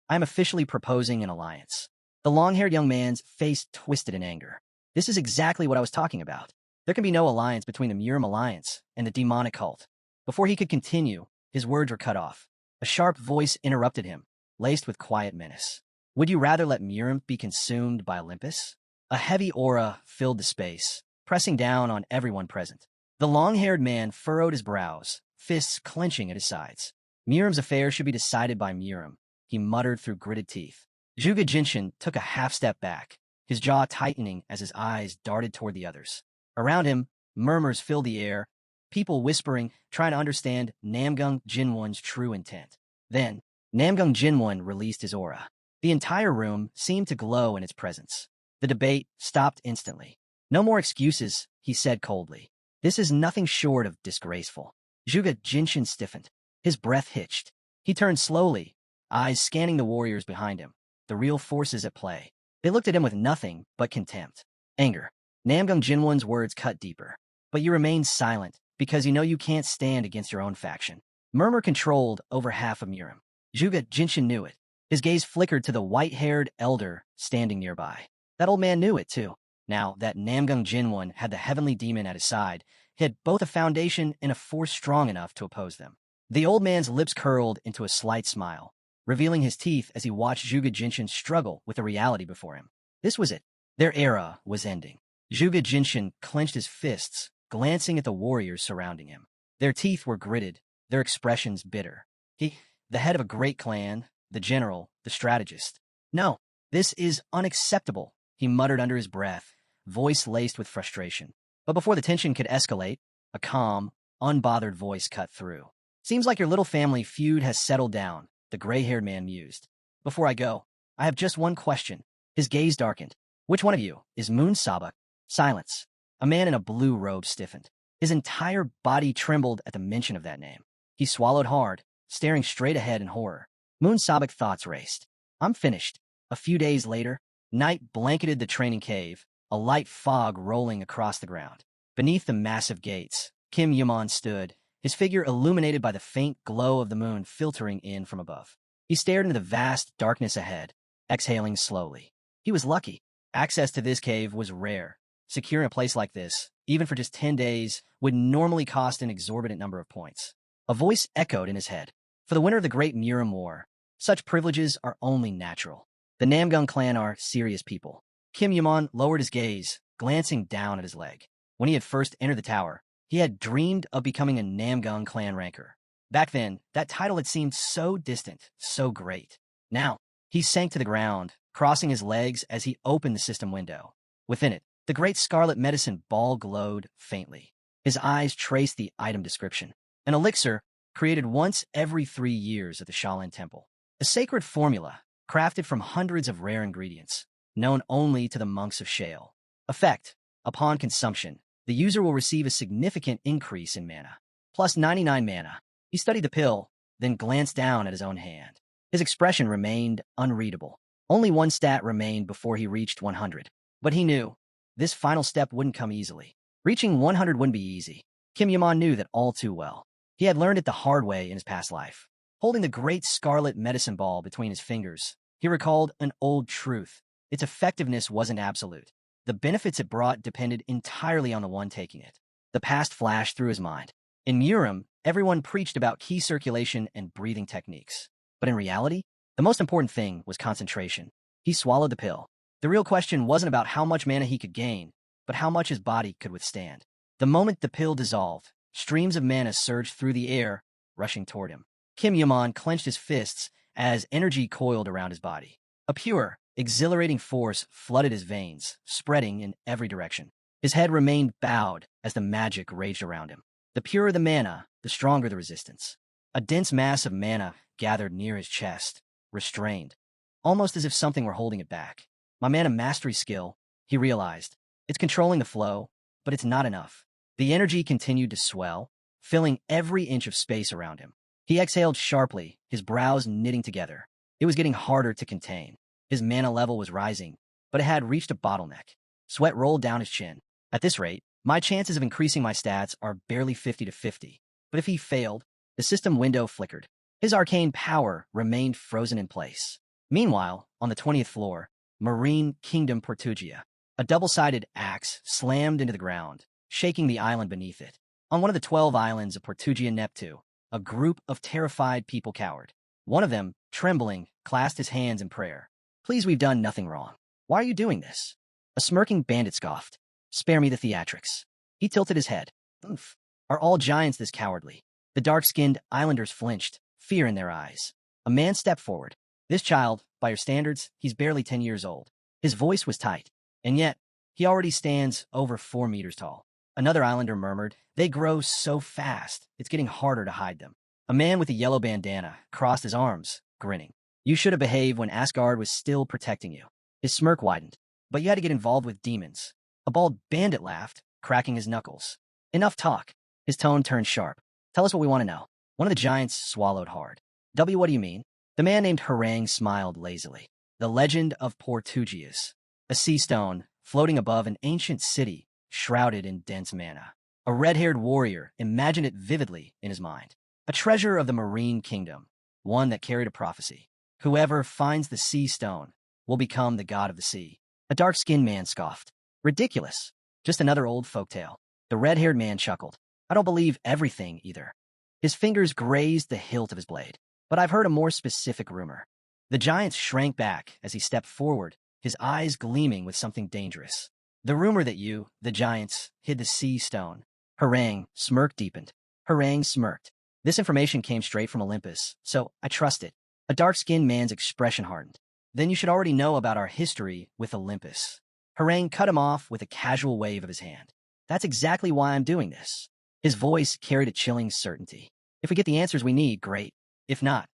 I'm officially proposing an alliance. The long-haired young man's face twisted in anger. This is exactly what I was talking about. There can be no alliance between the Muram Alliance and the demonic cult. Before he could continue, his words were cut off. A sharp voice interrupted him, laced with quiet menace. Would you rather let Muram be consumed by Olympus? A heavy aura filled the space, pressing down on everyone present. The long-haired man furrowed his brows, fists clenching at his sides. Muram's affair should be decided by Muram, he muttered through gritted teeth. Zhuge Jinshin took a half-step back, his jaw tightening as his eyes darted toward the others. Around him, murmurs filled the air, people whispering, trying to understand Namgung Jinwon's true intent. Then, Namgung Jinwon released his aura. The entire room seemed to glow in its presence. The debate stopped instantly. No more excuses, he said coldly. This is nothing short of disgraceful. Zhuge Jinshin stiffened. His breath hitched. He turned slowly, eyes scanning the warriors behind him. The real forces at play. They looked at him with nothing but contempt. Anger. Namgung Jinwon's words cut deeper. But you remain silent, because you know you can't stand against your own faction. Murmur controlled over half of Murim. Zhuge Jinshin knew it. His gaze flickered to the white-haired elder standing nearby. That old man knew it, too. Now that Namgung Jinwon had the heavenly demon at his side, he had both a foundation and a force strong enough to oppose them. The old man's lips curled into a slight smile, revealing his teeth as he watched Zhuge Jinshin struggle with the reality before him. This was it. Their era was ending. Zhuge Jinshin clenched his fists, glancing at the warriors surrounding him. Their teeth were gritted, their expressions bitter. He, the head of a great clan, the general, the strategist. No, this is unacceptable, he muttered under his breath, voice laced with frustration. But before the tension could escalate, a calm, unbothered voice cut through. Seems like your little family feud has settled down, the gray-haired man mused. Before I go, I have just one question. His gaze darkened. Which one of you is Moon Sabak? Silence. A man in a blue robe stiffened. His entire body trembled at the mention of that name. He swallowed hard, staring straight ahead in horror. Moon Sabak thoughts raced. I'm finished. A few days later, night blanketed the training cave, a light fog rolling across the ground. Beneath the massive gates, Kim Yaman stood, his figure illuminated by the faint glow of the moon filtering in from above. He stared into the vast darkness ahead, exhaling slowly. He was lucky. Access to this cave was rare. Securing a place like this, even for just 10 days, would normally cost an exorbitant number of points. A voice echoed in his head. For the winner of the Great Murim War, such privileges are only natural. The Namgung clan are serious people. Kim Yaman lowered his gaze, glancing down at his leg. When he had first entered the tower, he had dreamed of becoming a Namgung clan ranker. Back then, that title had seemed so distant, so great. Now, he sank to the ground, crossing his legs as he opened the system window. Within it, the great scarlet medicine ball glowed faintly. His eyes traced the item description. An elixir created once every 3 years at the Shaolin Temple. A sacred formula crafted from hundreds of rare ingredients, known only to the monks of Shale. Effect: upon consumption, the user will receive a significant increase in mana, plus 99 mana. He studied the pill, then glanced down at his own hand. His expression remained unreadable. Only one stat remained before he reached 100. But he knew this final step wouldn't come easily. Reaching 100 wouldn't be easy. Kim Yaman knew that all too well. He had learned it the hard way in his past life. Holding the great scarlet medicine ball between his fingers, he recalled an old truth. Its effectiveness wasn't absolute. The benefits it brought depended entirely on the one taking it. The past flashed through his mind. In Murim, everyone preached about key circulation and breathing techniques. But in reality, the most important thing was concentration. He swallowed the pill. The real question wasn't about how much mana he could gain, but how much his body could withstand. The moment the pill dissolved, streams of mana surged through the air, rushing toward him. Kim Yaman clenched his fists as energy coiled around his body. A pure, exhilarating force flooded his veins, spreading in every direction. His head remained bowed as the magic raged around him. The purer the mana, the stronger the resistance. A dense mass of mana gathered near his chest, restrained, almost as if something were holding it back. My mana mastery skill, he realized. It's controlling the flow, but it's not enough. The energy continued to swell, filling every inch of space around him. He exhaled sharply, his brows knitting together. It was getting harder to contain. His mana level was rising, but it had reached a bottleneck. Sweat rolled down his chin. At this rate, my chances of increasing my stats are barely 50-50. But if he failed, the system window flickered. His arcane power remained frozen in place. Meanwhile, on the 20th floor, Marine Kingdom Portugia. A double-sided axe slammed into the ground, shaking the island beneath it. On one of the 12 islands of Portugia Neptu, a group of terrified people cowered. One of them, trembling, clasped his hands in prayer. Please, we've done nothing wrong. Why are you doing this? A smirking bandit scoffed. Spare me the theatrics. He tilted his head. Oof. Are all giants this cowardly? The dark-skinned islanders flinched, fear in their eyes. A man stepped forward. This child, by your standards, he's barely 10 years old. His voice was tight. And yet, he already stands over 4 meters tall. Another islander murmured, they grow so fast, it's getting harder to hide them. A man with a yellow bandana crossed his arms, grinning. You should have behaved when Asgard was still protecting you. His smirk widened. But you had to get involved with demons. A bald bandit laughed, cracking his knuckles. Enough talk. His tone turned sharp. Tell us what we want to know. One of the giants swallowed hard. What do you mean? The man named Harang smiled lazily. The Legend of Portugius, a sea stone floating above an ancient city shrouded in dense manna. A red-haired warrior imagined it vividly in his mind. A treasure of the marine kingdom, one that carried a prophecy. Whoever finds the sea stone will become the god of the sea. A dark-skinned man scoffed. Ridiculous. Just another old folktale. The red-haired man chuckled. I don't believe everything either. His fingers grazed the hilt of his blade. But I've heard a more specific rumor. The giant shrank back as he stepped forward, his eyes gleaming with something dangerous. The rumor that you, the giants, hid the sea stone. Harangue smirk deepened. Harangue smirked. This information came straight from Olympus, so I trust it. A dark-skinned man's expression hardened. Then you should already know about our history with Olympus. Harangue cut him off with a casual wave of his hand. That's exactly why I'm doing this. His voice carried a chilling certainty. If we get the answers we need, great. If not,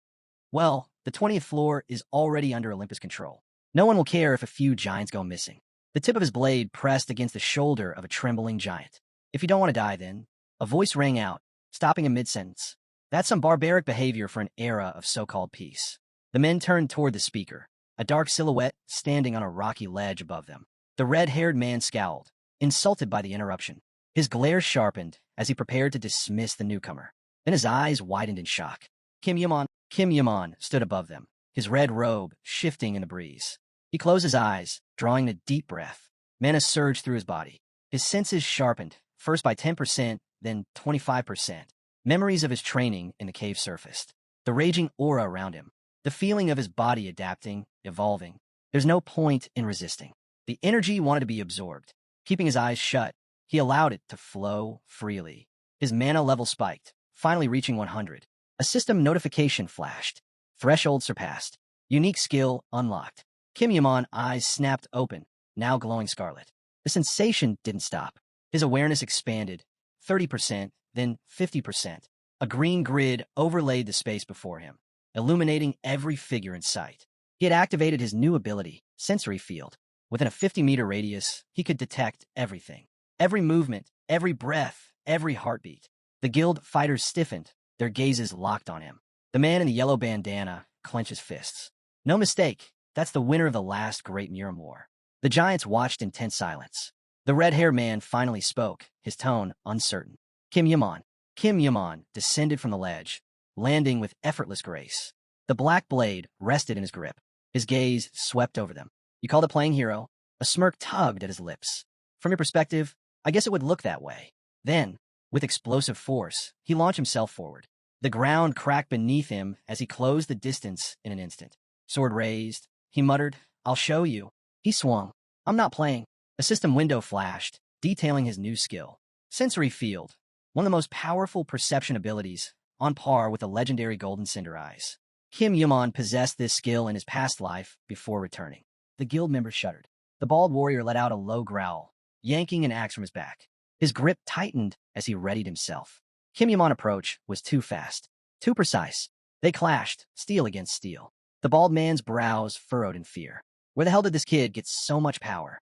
well, the 20th floor is already under Olympus control. No one will care if a few giants go missing. The tip of his blade pressed against the shoulder of a trembling giant. If you don't want to die, then. A voice rang out, stopping a mid-sentence. That's some barbaric behavior for an era of so-called peace. The men turned toward the speaker, a dark silhouette standing on a rocky ledge above them. The red-haired man scowled, insulted by the interruption. His glare sharpened as he prepared to dismiss the newcomer. Then his eyes widened in shock. Kim Yaman stood above them, his red robe shifting in the breeze. He closed his eyes, drawing a deep breath. Mana surged through his body. His senses sharpened, first by 10%, then 25%. Memories of his training in the cave surfaced. The raging aura around him. The feeling of his body adapting, evolving. There's no point in resisting. The energy wanted to be absorbed. Keeping his eyes shut, he allowed it to flow freely. His mana level spiked, finally reaching 100. A system notification flashed. Threshold surpassed. Unique skill unlocked. Kim Yaman eyes snapped open, now glowing scarlet. The sensation didn't stop. His awareness expanded, 30%, then 50%. A green grid overlaid the space before him, illuminating every figure in sight. He had activated his new ability, Sensory Field. Within a 50-meter radius, he could detect everything. Every movement, every breath, every heartbeat. The guild fighters stiffened, their gazes locked on him. The man in the yellow bandana clenched his fists. No mistake, that's the winner of the last great Miramor. The giants watched in tense silence. The red-haired man finally spoke, his tone uncertain. Kim Yaman descended from the ledge, landing with effortless grace. The black blade rested in his grip. His gaze swept over them. You called it playing hero? A smirk tugged at his lips. From your perspective, I guess it would look that way. Then, with explosive force, he launched himself forward. The ground cracked beneath him as he closed the distance in an instant. Sword raised, he muttered, I'll show you. He swung. I'm not playing. A system window flashed, detailing his new skill. Sensory Field, one of the most powerful perception abilities, on par with the legendary Golden Cinder Eyes. Kim Yaman possessed this skill in his past life before returning. The guild members shuddered. The bald warrior let out a low growl, yanking an axe from his back. His grip tightened as he readied himself. Kim Yaman's approach was too fast, too precise. They clashed, steel against steel. The bald man's brows furrowed in fear. Where the hell did this kid get so much power?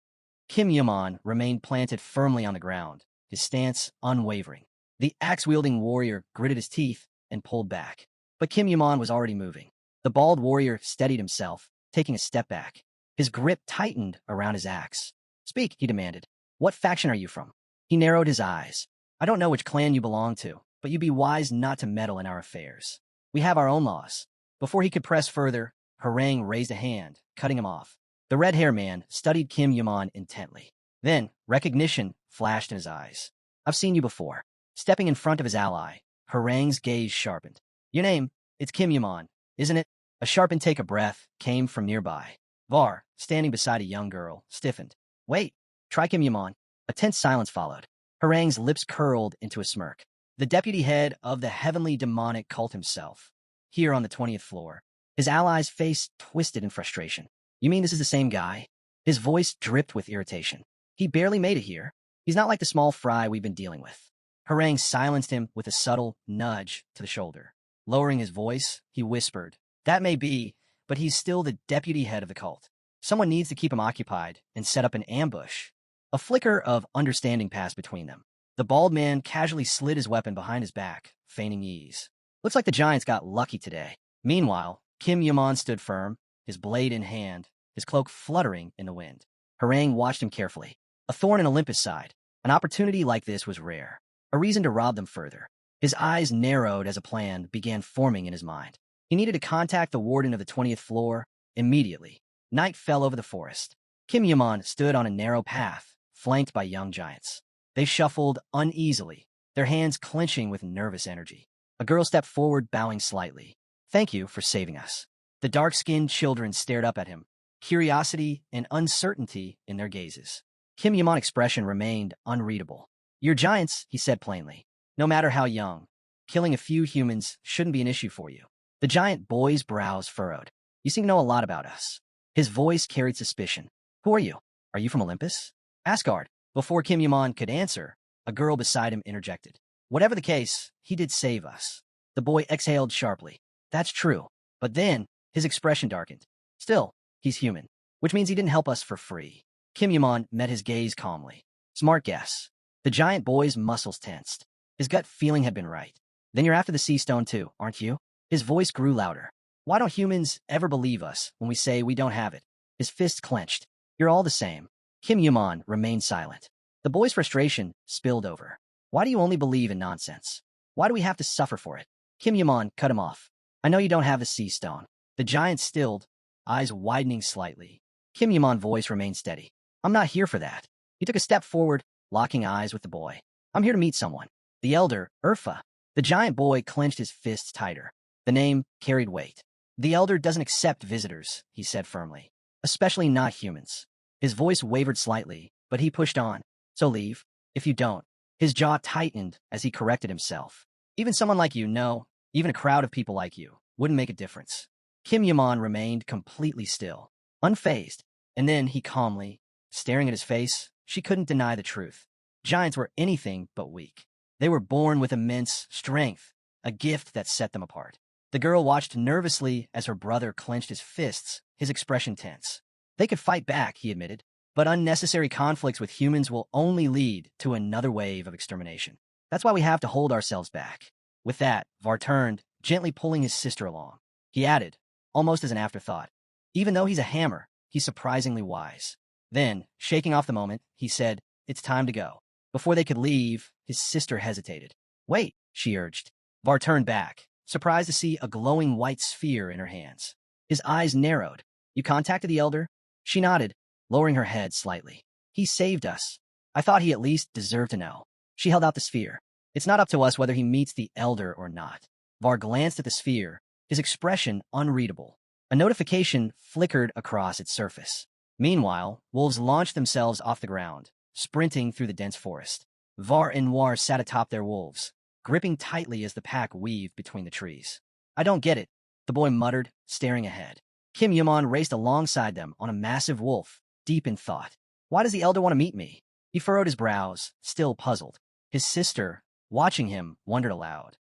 Kim Yaman remained planted firmly on the ground, his stance unwavering. The axe-wielding warrior gritted his teeth and pulled back. But Kim Yaman was already moving. The bald warrior steadied himself, taking a step back. His grip tightened around his axe. Speak, he demanded. What faction are you from? He narrowed his eyes. I don't know which clan you belong to, but you'd be wise not to meddle in our affairs. We have our own laws. Before he could press further, Harangue raised a hand, cutting him off. The red-haired man studied Kim Yaman intently. Then, recognition flashed in his eyes. I've seen you before. Stepping in front of his ally, Harangue's gaze sharpened. Your name, it's Kim Yaman, isn't it? A sharp intake of breath came from nearby. Var, standing beside a young girl, stiffened. Wait, try Kim Yaman. A tense silence followed. Harangue's lips curled into a smirk. The deputy head of the heavenly demonic cult himself. Here on the 20th floor. His ally's face twisted in frustration. You mean this is the same guy? His voice dripped with irritation. He barely made it here. He's not like the small fry we've been dealing with. Harangue silenced him with a subtle nudge to the shoulder. Lowering his voice, he whispered, That may be, but he's still the deputy head of the cult. Someone needs to keep him occupied and set up an ambush. A flicker of understanding passed between them. The bald man casually slid his weapon behind his back, feigning ease. Looks like the giants got lucky today. Meanwhile, Kim Yaman stood firm, his blade in hand, his cloak fluttering in the wind. Harang watched him carefully. A thorn in Olympus' side. An opportunity like this was rare. A reason to rob them further. His eyes narrowed as a plan began forming in his mind. He needed to contact the warden of the 20th floor immediately. Night fell over the forest. Kim Yaman stood on a narrow path, flanked by young giants. They shuffled uneasily, their hands clenching with nervous energy. A girl stepped forward, bowing slightly. "Thank you for saving us." The dark-skinned children stared up at him, curiosity and uncertainty in their gazes. Kim Yaman's expression remained unreadable. "You're giants," he said plainly. "No matter how young, killing a few humans shouldn't be an issue for you." The giant boy's brows furrowed. "You seem to know a lot about us." His voice carried suspicion. "Who are you? Are you from Olympus?" "Asgard." Before Kim Yaman could answer, a girl beside him interjected. "Whatever the case, he did save us." The boy exhaled sharply. "That's true." But then, his expression darkened. "Still, he's human, which means he didn't help us for free." Kim Yaman met his gaze calmly. "Smart guess." The giant boy's muscles tensed. His gut feeling had been right. "Then you're after the sea stone too, aren't you?" His voice grew louder. "Why don't humans ever believe us when we say we don't have it?" His fists clenched. "You're all the same." Kim Yaman remained silent. The boy's frustration spilled over. "Why do you only believe in nonsense? Why do we have to suffer for it?" Kim Yaman cut him off. "I know you don't have the sea stone." The giant stilled, eyes widening slightly. Kim Yaman's voice remained steady. "I'm not here for that." He took a step forward, locking eyes with the boy. "I'm here to meet someone. The elder, Urfa." The giant boy clenched his fists tighter. The name carried weight. "The elder doesn't accept visitors," he said firmly. "Especially not humans." His voice wavered slightly, but he pushed on. "So leave. If you don't." His jaw tightened as he corrected himself. "Even someone like you, no, even a crowd of people like you, wouldn't make a difference." Kim Yaman remained completely still, unfazed, and then he calmly, staring at his face, she couldn't deny the truth. Giants were anything but weak. They were born with immense strength, a gift that set them apart. The girl watched nervously as her brother clenched his fists, his expression tense. "They could fight back," he admitted, "but unnecessary conflicts with humans will only lead to another wave of extermination. That's why we have to hold ourselves back." With that, Var turned, gently pulling his sister along. He added, almost as an afterthought, "Even though he's a hammer, he's surprisingly wise." Then, shaking off the moment, he said, "It's time to go." Before they could leave, his sister hesitated. "Wait," she urged. Var turned back, surprised to see a glowing white sphere in her hands. His eyes narrowed. "You contacted the elder?" She nodded, lowering her head slightly. "He saved us. I thought he at least deserved to know." She held out the sphere. "It's not up to us whether he meets the elder or not." Var glanced at the sphere, his expression unreadable. A notification flickered across its surface. Meanwhile, wolves launched themselves off the ground, sprinting through the dense forest. Var and Noir sat atop their wolves, gripping tightly as the pack weaved between the trees. "I don't get it," the boy muttered, staring ahead. Kim Yaman raced alongside them on a massive wolf, deep in thought. "Why does the elder want to meet me?" He furrowed his brows, still puzzled. His sister, watching him, wondered aloud.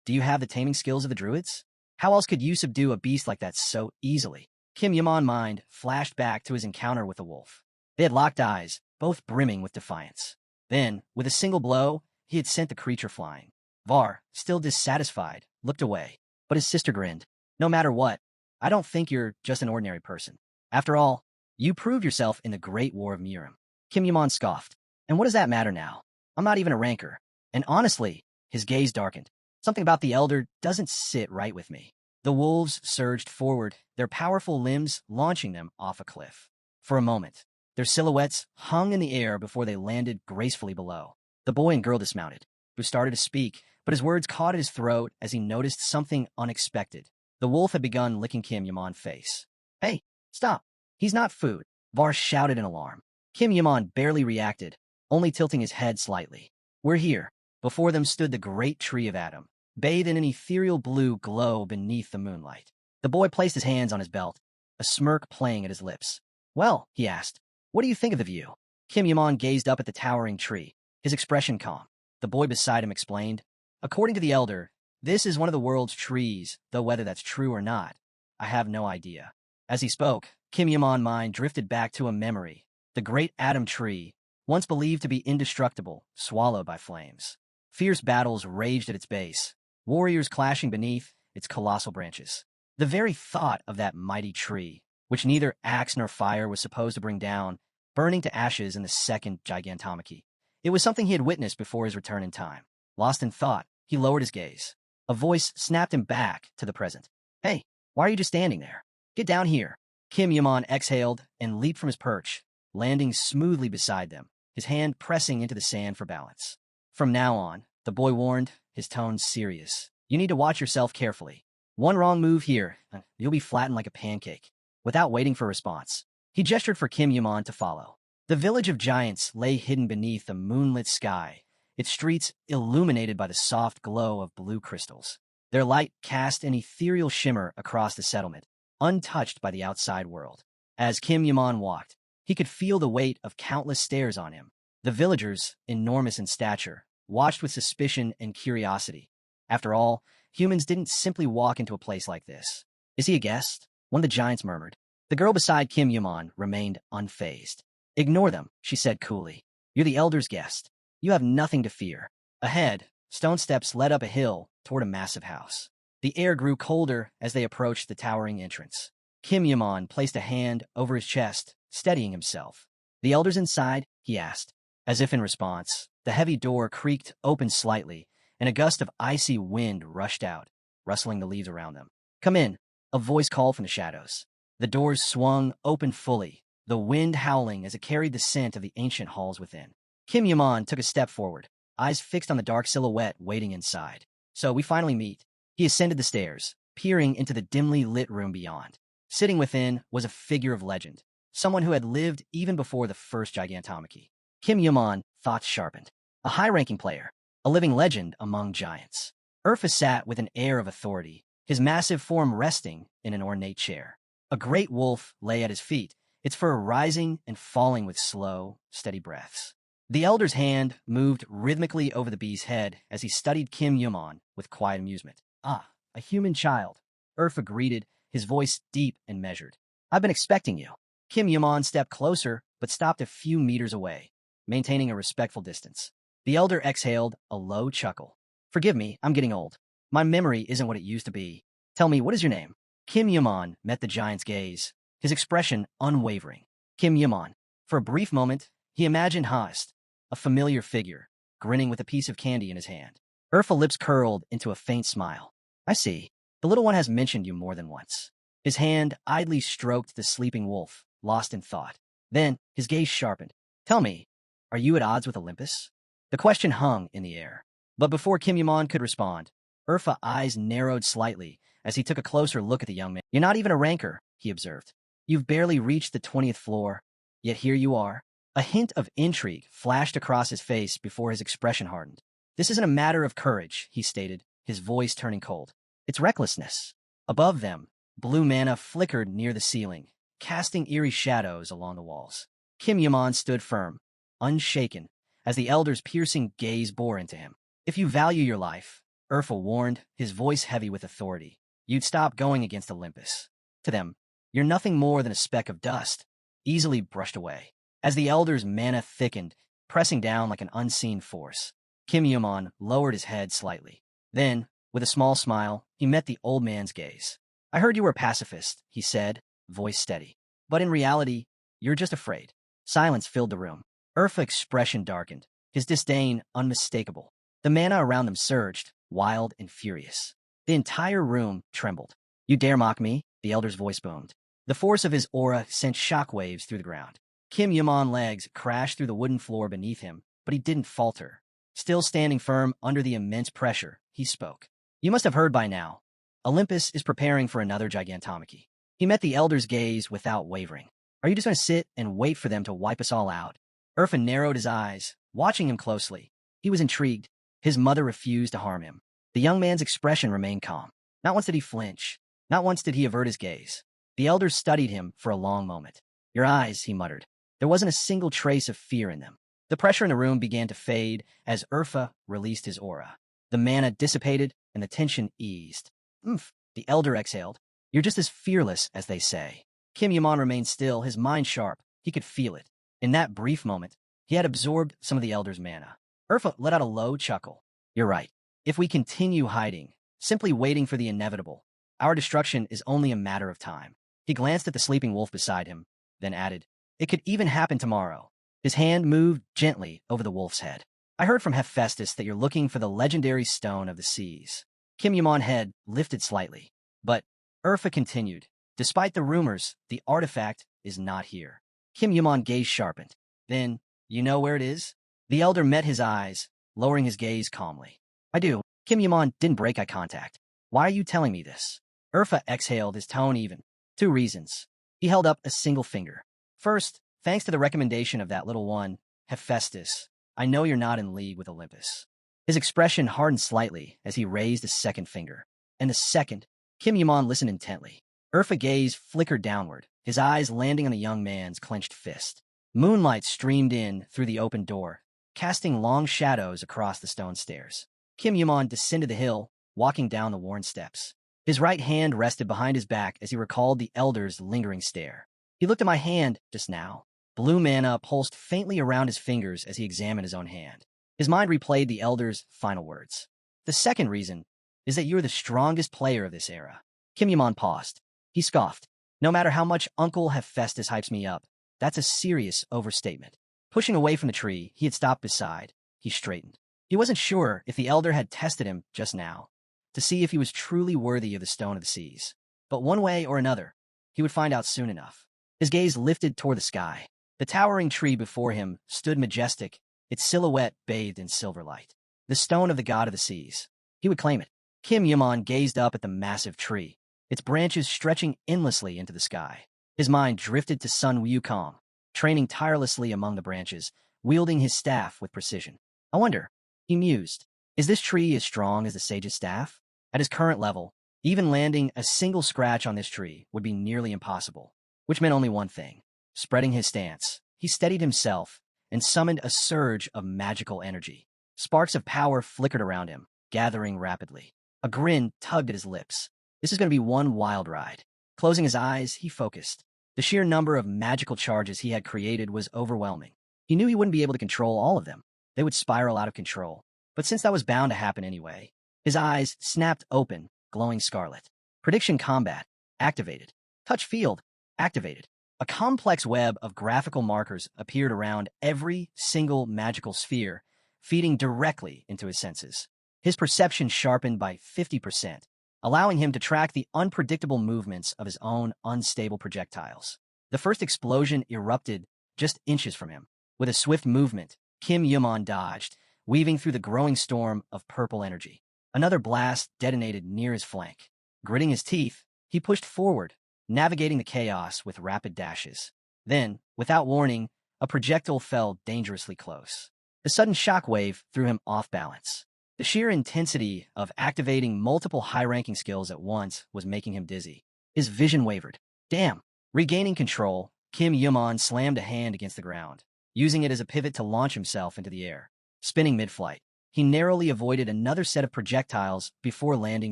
"Do you have the taming skills of the druids? How else could you subdue a beast like that so easily?" Kim Yaman's mind flashed back to his encounter with the wolf. They had locked eyes, both brimming with defiance. Then, with a single blow, he had sent the creature flying. Var, still dissatisfied, looked away. But his sister grinned. "No matter what, I don't think you're just an ordinary person. After all, you proved yourself in the Great War of Miram." Kim Yaman scoffed. "And what does that matter now? I'm not even a ranker. And honestly," his gaze darkened, "something about the elder doesn't sit right with me." The wolves surged forward, their powerful limbs launching them off a cliff. For a moment, their silhouettes hung in the air before they landed gracefully below. The boy and girl dismounted. He started to speak, but his words caught at his throat as he noticed something unexpected. The wolf had begun licking Kim Yaman's face. "Hey, stop. He's not food," Var shouted in alarm. Kim Yaman barely reacted, only tilting his head slightly. "We're here." Before them stood the great tree of Adam, bathed in an ethereal blue glow beneath the moonlight. The boy placed his hands on his belt, a smirk playing at his lips. "Well," he asked, "what do you think of the view?" Kim Yaman gazed up at the towering tree, his expression calm. The boy beside him explained, "According to the elder, this is one of the world's trees, though whether that's true or not, I have no idea." As he spoke, Kim Yaman's mind drifted back to a memory, the great Adam tree, once believed to be indestructible, swallowed by flames. Fierce battles raged at its base, warriors clashing beneath its colossal branches. The very thought of that mighty tree which neither axe nor fire was supposed to bring down, burning to ashes in the second gigantomachy. It was something he had witnessed before his return in time. Lost in thought, he lowered his gaze. A voice snapped him back to the present. Hey, why are you just standing there? Get down here. Kim Yaman exhaled and leaped from his perch, landing smoothly beside them, his hand pressing into the sand for balance. From now on, the boy warned, his tone serious. You need to watch yourself carefully. One wrong move here, and you'll be flattened like a pancake. Without waiting for a response, he gestured for Kim Yaman to follow. The village of giants lay hidden beneath a moonlit sky, its streets illuminated by the soft glow of blue crystals. Their light cast an ethereal shimmer across the settlement, untouched by the outside world. As Kim Yaman walked, he could feel the weight of countless stares on him. The villagers, enormous in stature, watched with suspicion and curiosity. After all, humans didn't simply walk into a place like this. Is he a guest? One of the giants murmured. The girl beside Kim Yaman remained unfazed. Ignore them, she said coolly. You're the elder's guest. You have nothing to fear. Ahead, stone steps led up a hill toward a massive house. The air grew colder as they approached the towering entrance. Kim Yaman placed a hand over his chest, steadying himself. The elders inside? He asked. As if in response, the heavy door creaked open slightly, and a gust of icy wind rushed out, rustling the leaves around them. Come in, a voice called from the shadows. The doors swung open fully, the wind howling as it carried the scent of the ancient halls within. Kim Yaman took a step forward, eyes fixed on the dark silhouette waiting inside. So we finally meet. He ascended the stairs, peering into the dimly lit room beyond. Sitting within was a figure of legend, someone who had lived even before the first gigantomachy. Kim Yaman, thoughts sharpened. A high-ranking player, a living legend among giants. Urfa sat with an air of authority, his massive form resting in an ornate chair. A great wolf lay at his feet, its fur rising and falling with slow, steady breaths. The elder's hand moved rhythmically over the bee's head as he studied Kim Yaman with quiet amusement. Ah, a human child, Urfa greeted, his voice deep and measured. I've been expecting you. Kim Yaman stepped closer, but stopped a few meters away, maintaining a respectful distance. The elder exhaled a low chuckle. Forgive me, I'm getting old. My memory isn't what it used to be. Tell me, what is your name? Kim Yaman met the giant's gaze, his expression unwavering. Kim Yaman. For a brief moment, he imagined Hast, a familiar figure, grinning with a piece of candy in his hand. Urfa lips curled into a faint smile. I see. The little one has mentioned you more than once. His hand idly stroked the sleeping wolf, lost in thought. Then, his gaze sharpened. Tell me, are you at odds with Olympus? The question hung in the air. But before Kim Yaman could respond, Urfa's eyes narrowed slightly as he took a closer look at the young man. You're not even a ranker, he observed. You've barely reached the 20th floor, yet here you are. A hint of intrigue flashed across his face before his expression hardened. This isn't a matter of courage, he stated, his voice turning cold. It's recklessness. Above them, blue mana flickered near the ceiling, casting eerie shadows along the walls. Kim Yaman stood firm, unshaken, as the elder's piercing gaze bore into him. If you value your life, Urfa warned, his voice heavy with authority, you'd stop going against Olympus. To them, you're nothing more than a speck of dust, easily brushed away. As the elder's mana thickened, pressing down like an unseen force, Kim Yaman lowered his head slightly. Then, with a small smile, he met the old man's gaze. I heard you were a pacifist, he said, voice steady. But in reality, you're just afraid. Silence filled the room. Urfa's expression darkened, his disdain unmistakable. The mana around them surged, wild and furious. The entire room trembled. You dare mock me? The elder's voice boomed. The force of his aura sent shockwaves through the ground. Kim Yaman's legs crashed through the wooden floor beneath him, but he didn't falter. Still standing firm under the immense pressure, he spoke. You must have heard by now. Olympus is preparing for another gigantomachy. He met the elder's gaze without wavering. Are you just going to sit and wait for them to wipe us all out? Urfa narrowed his eyes, watching him closely. He was intrigued. His mother refused to harm him. The young man's expression remained calm. Not once did he flinch. Not once did he avert his gaze. The elder studied him for a long moment. Your eyes, he muttered. There wasn't a single trace of fear in them. The pressure in the room began to fade as Urfa released his aura. The mana dissipated and the tension eased. Oomph, the elder exhaled. You're just as fearless as they say. Kim Yaman remained still, his mind sharp. He could feel it. In that brief moment, he had absorbed some of the elder's mana. Urfa let out a low chuckle. You're right. If we continue hiding, simply waiting for the inevitable, our destruction is only a matter of time. He glanced at the sleeping wolf beside him, then added, "It could even happen tomorrow." His hand moved gently over the wolf's head. "I heard from Hephaestus that you're looking for the legendary stone of the seas." Kim Yamon's head lifted slightly. But Urfa continued, "Despite the rumors, the artifact is not here." Kim Yamon's gaze sharpened. "Then, you know where it is?" The elder met his eyes, lowering his gaze calmly. "I do." Kim Yaman didn't break eye contact. "Why are you telling me this?" Urfa exhaled, his tone even. "2 reasons." He held up a single finger. "First, thanks to the recommendation of that little one, Hephaestus, I know you're not in league with Olympus." His expression hardened slightly as he raised a second finger. And the second, Kim Yaman listened intently. Urfa's gaze flickered downward, his eyes landing on the young man's clenched fist. Moonlight streamed in through the open door, casting long shadows across the stone stairs. Kim Yaman descended the hill, walking down the worn steps. His right hand rested behind his back as he recalled the elder's lingering stare. "He looked at my hand just now." Blue mana pulsed faintly around his fingers as he examined his own hand. His mind replayed the elder's final words. "The second reason is that you're the strongest player of this era." Kim Yaman paused. He scoffed. "No matter how much Uncle Hephaestus hypes me up, that's a serious overstatement." Pushing away from the tree he had stopped beside, he straightened. He wasn't sure if the elder had tested him just now, to see if he was truly worthy of the Stone of the Seas. But one way or another, he would find out soon enough. His gaze lifted toward the sky. The towering tree before him stood majestic, its silhouette bathed in silver light. The stone of the god of the seas. He would claim it. Kim Yaman gazed up at the massive tree, its branches stretching endlessly into the sky. His mind drifted to Sun Wukong, training tirelessly among the branches, wielding his staff with precision. "I wonder," he mused, "is this tree as strong as the sage's staff?" At his current level, even landing a single scratch on this tree would be nearly impossible, which meant only one thing. Spreading his stance, he steadied himself and summoned a surge of magical energy. Sparks of power flickered around him, gathering rapidly. A grin tugged at his lips. This is going to be one wild ride. Closing his eyes, he focused. The sheer number of magical charges he had created was overwhelming. He knew he wouldn't be able to control all of them. They would spiral out of control. But since that was bound to happen anyway, his eyes snapped open, glowing scarlet. Prediction combat, activated. Touch field, activated. A complex web of graphical markers appeared around every single magical sphere, feeding directly into his senses. His perception sharpened by 50%, allowing him to track the unpredictable movements of his own unstable projectiles. The first explosion erupted just inches from him. With a swift movement, Kim Yaman dodged, weaving through the growing storm of purple energy. Another blast detonated near his flank. Gritting his teeth, he pushed forward, navigating the chaos with rapid dashes. Then, without warning, a projectile fell dangerously close. The sudden shockwave threw him off balance. The sheer intensity of activating multiple high-ranking skills at once was making him dizzy. His vision wavered. Damn! Regaining control, Kim Yaman slammed a hand against the ground, using it as a pivot to launch himself into the air. Spinning mid-flight, he narrowly avoided another set of projectiles before landing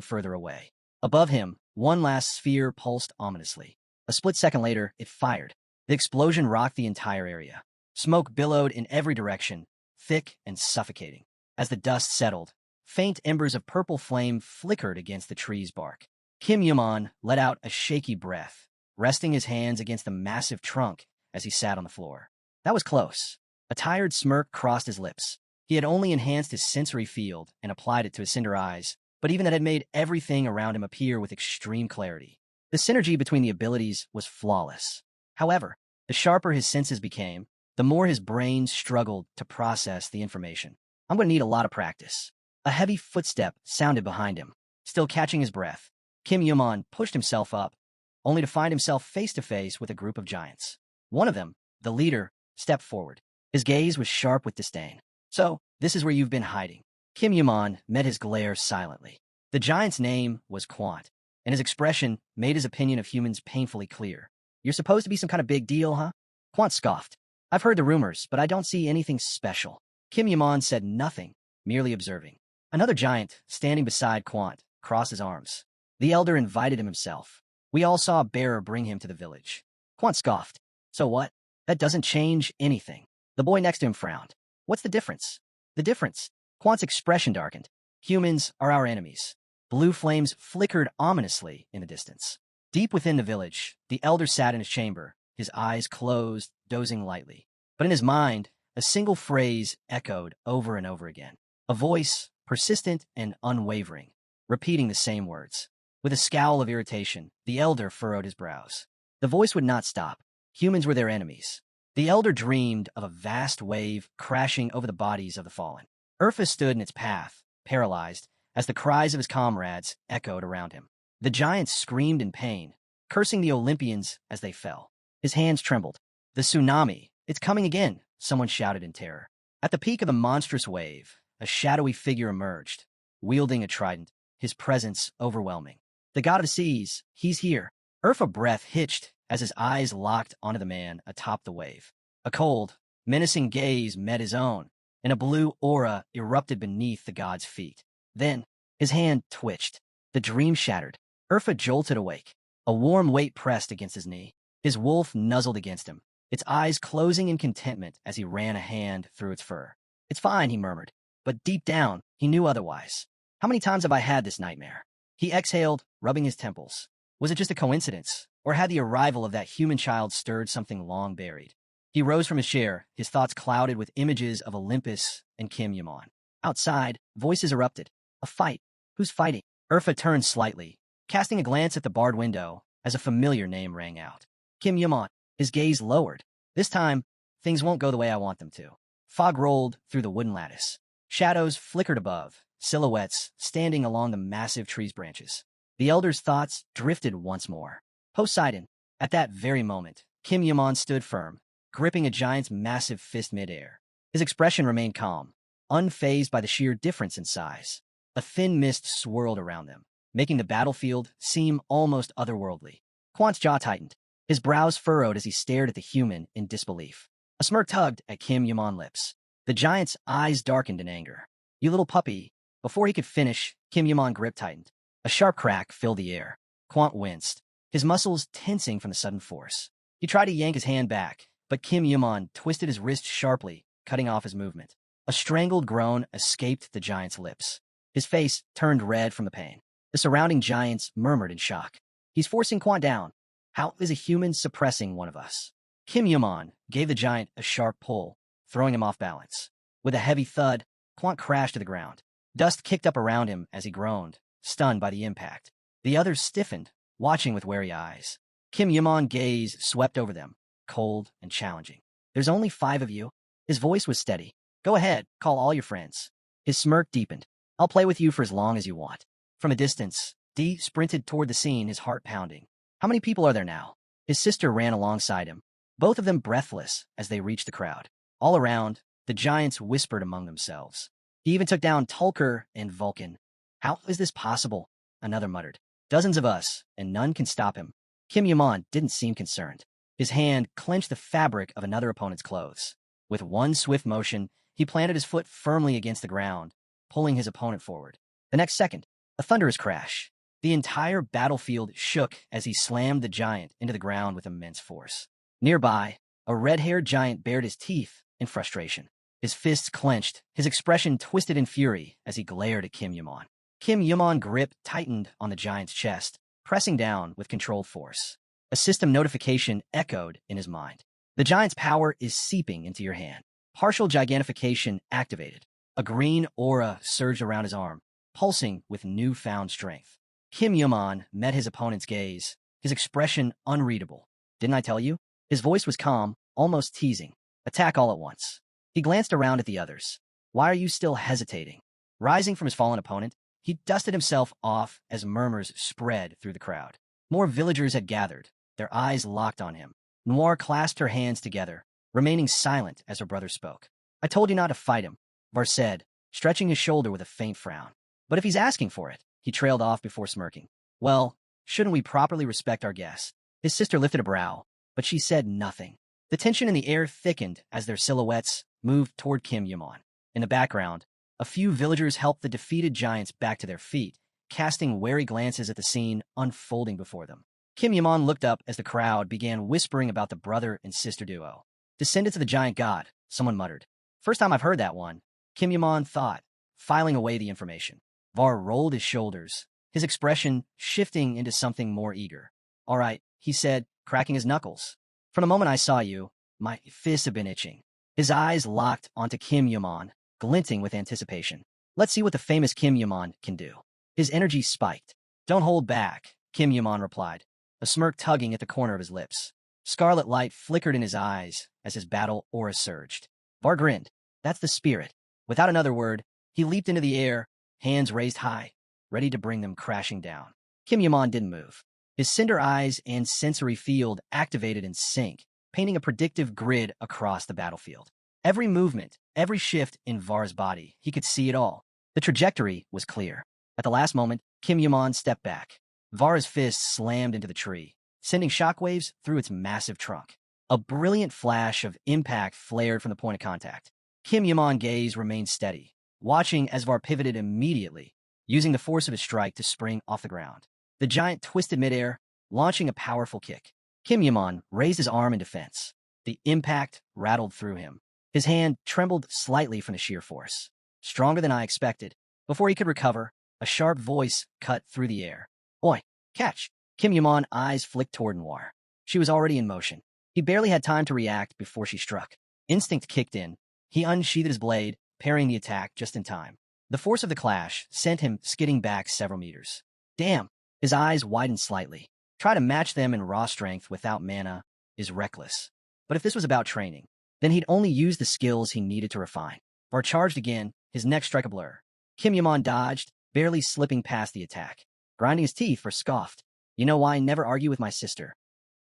further away. Above him, one last sphere pulsed ominously. A split second later, it fired. The explosion rocked the entire area. Smoke billowed in every direction, thick and suffocating. As the dust settled, faint embers of purple flame flickered against the tree's bark. Kim Yaman let out a shaky breath, resting his hands against the massive trunk as he sat on the floor. That was close. A tired smirk crossed his lips. He had only enhanced his sensory field and applied it to his cinder eyes, but even that had made everything around him appear with extreme clarity. The synergy between the abilities was flawless. However, the sharper his senses became, the more his brain struggled to process the information. "I'm going to need a lot of practice." A heavy footstep sounded behind him. Still catching his breath, Kim Yaman pushed himself up, only to find himself face-to-face with a group of giants. One of them, the leader, stepped forward. His gaze was sharp with disdain. "So, this is where you've been hiding." Kim Yaman met his glare silently. The giant's name was Quant, and his expression made his opinion of humans painfully clear. "You're supposed to be some kind of big deal, huh?" Quant scoffed. "I've heard the rumors, but I don't see anything special." Kim Yaman said nothing, merely observing. Another giant, standing beside Quant, crossed his arms. The elder invited him himself. "We all saw a bearer bring him to the village." Quant scoffed. "So what? That doesn't change anything." The boy next to him frowned. "What's the difference?" "The difference?" Quant's expression darkened. "Humans are our enemies." Blue flames flickered ominously in the distance. Deep within the village, the elder sat in his chamber, his eyes closed, dozing lightly. But in his mind, a single phrase echoed over and over again. A voice, persistent and unwavering, repeating the same words. With a scowl of irritation, the elder furrowed his brows. The voice would not stop. Humans were their enemies. The elder dreamed of a vast wave crashing over the bodies of the fallen. Urfa stood in its path, paralyzed, as the cries of his comrades echoed around him. The giants screamed in pain, cursing the Olympians as they fell. His hands trembled. The tsunami, it's coming again, someone shouted in terror. At the peak of the monstrous wave, a shadowy figure emerged, wielding a trident, his presence overwhelming. The god of the seas, he's here. Urfa's breath hitched as his eyes locked onto the man atop the wave. A cold, menacing gaze met his own, and a blue aura erupted beneath the god's feet. Then, his hand twitched. The dream shattered. Urfa jolted awake. A warm weight pressed against his knee. His wolf nuzzled against him, its eyes closing in contentment as he ran a hand through its fur. It's fine, he murmured, but deep down, he knew otherwise. How many times have I had this nightmare? He exhaled, rubbing his temples. Was it just a coincidence, or had the arrival of that human child stirred something long buried? He rose from his chair, his thoughts clouded with images of Olympus and Kim Yuan. Outside, voices erupted. A fight. Who's fighting? Urfa turned slightly, casting a glance at the barred window as a familiar name rang out. Kim Yuan. His gaze lowered. This time, things won't go the way I want them to. Fog rolled through the wooden lattice. Shadows flickered above, silhouettes standing along the massive tree's branches. The elder's thoughts drifted once more. Poseidon. At that very moment, Kim Yuan stood firm, gripping a giant's massive fist midair. His expression remained calm, unfazed by the sheer difference in size. A thin mist swirled around them, making the battlefield seem almost otherworldly. Quant's jaw tightened. His brows furrowed as he stared at the human in disbelief. A smirk tugged at Kim Yuan's lips. The giant's eyes darkened in anger. You little puppy. Before he could finish, Kim Yuan's grip tightened. A sharp crack filled the air. Quant winced, his muscles tensing from the sudden force. He tried to yank his hand back, but Kim Yuan twisted his wrist sharply, cutting off his movement. A strangled groan escaped the giant's lips. His face turned red from the pain. The surrounding giants murmured in shock. He's forcing Quant down. How is a human suppressing one of us? Kim Yuan gave the giant a sharp pull, throwing him off balance. With a heavy thud, Quant crashed to the ground. Dust kicked up around him as he groaned, stunned by the impact. The others stiffened, watching with wary eyes. Kim Yuan's gaze swept over them, cold and challenging. There's only 5 of you. His voice was steady. Go ahead, call all your friends. His smirk deepened. I'll play with you for as long as you want. From a distance, Dee sprinted toward the scene, his heart pounding. How many people are there now? His sister ran alongside him, both of them breathless as they reached the crowd. All around, the giants whispered among themselves. He even took down Tulker and Vulcan. How is this possible? Another muttered. Dozens of us, and none can stop him. Kim Yuan didn't seem concerned. His hand clenched the fabric of another opponent's clothes. With one swift motion, he planted his foot firmly against the ground, pulling his opponent forward. The next second, a thunderous crash. The entire battlefield shook as he slammed the giant into the ground with immense force. Nearby, a red-haired giant bared his teeth in frustration. His fists clenched, his expression twisted in fury as he glared at Kim Yuan. Kim Yuan's grip tightened on the giant's chest, pressing down with controlled force. A system notification echoed in his mind. The giant's power is seeping into your hand. Partial gigantification activated. A green aura surged around his arm, pulsing with newfound strength. Kim Yuan met his opponent's gaze, his expression unreadable. Didn't I tell you? His voice was calm, almost teasing. Attack all at once. He glanced around at the others. Why are you still hesitating? Rising from his fallen opponent, he dusted himself off as murmurs spread through the crowd. More villagers had gathered, their eyes locked on him. Noir clasped her hands together, remaining silent as her brother spoke. I told you not to fight him, Var said, stretching his shoulder with a faint frown. But if he's asking for it, he trailed off before smirking. Well, shouldn't we properly respect our guest? His sister lifted a brow, but she said nothing. The tension in the air thickened as their silhouettes moved toward Kim Yuan. In the background, a few villagers helped the defeated giants back to their feet, casting wary glances at the scene unfolding before them. Kim Yuan looked up as the crowd began whispering about the brother and sister duo. Descendants of the giant god, someone muttered. First time I've heard that one, Kim Yuan thought, filing away the information. Var rolled his shoulders, his expression shifting into something more eager. All right, he said, cracking his knuckles. From the moment I saw you, my fists have been itching. His eyes locked onto Kim Yaman, glinting with anticipation. Let's see what the famous Kim Yaman can do. His energy spiked. Don't hold back, Kim Yaman replied, a smirk tugging at the corner of his lips. Scarlet light flickered in his eyes as his battle aura surged. Var grinned. That's the spirit. Without another word, he leaped into the air, hands raised high, ready to bring them crashing down. Kim Yaman didn't move. His cinder eyes and sensory field activated in sync, painting a predictive grid across the battlefield. Every movement, every shift in Var's body, he could see it all. The trajectory was clear. At the last moment, Kim Yaman stepped back. Var's fist slammed into the tree, sending shockwaves through its massive trunk. A brilliant flash of impact flared from the point of contact. Kim Yaman's gaze remained steady, watching as Var pivoted immediately, using the force of his strike to spring off the ground. The giant twisted midair, launching a powerful kick. Kim Yaman raised his arm in defense. The impact rattled through him. His hand trembled slightly from the sheer force. Stronger than I expected. Before he could recover, a sharp voice cut through the air. Oi, catch! Kim Yaman's eyes flicked toward Noir. She was already in motion. He barely had time to react before she struck. Instinct kicked in. He unsheathed his blade, parrying the attack just in time. The force of the clash sent him skidding back several meters. Damn! His eyes widened slightly. Try to match them in raw strength without mana is reckless. But if this was about training, then he'd only use the skills he needed to refine. Var charged again, his neck struck a blur. Kim Yaman dodged, barely slipping past the attack. Grinding his teeth, Var scoffed. You know why I never argue with my sister?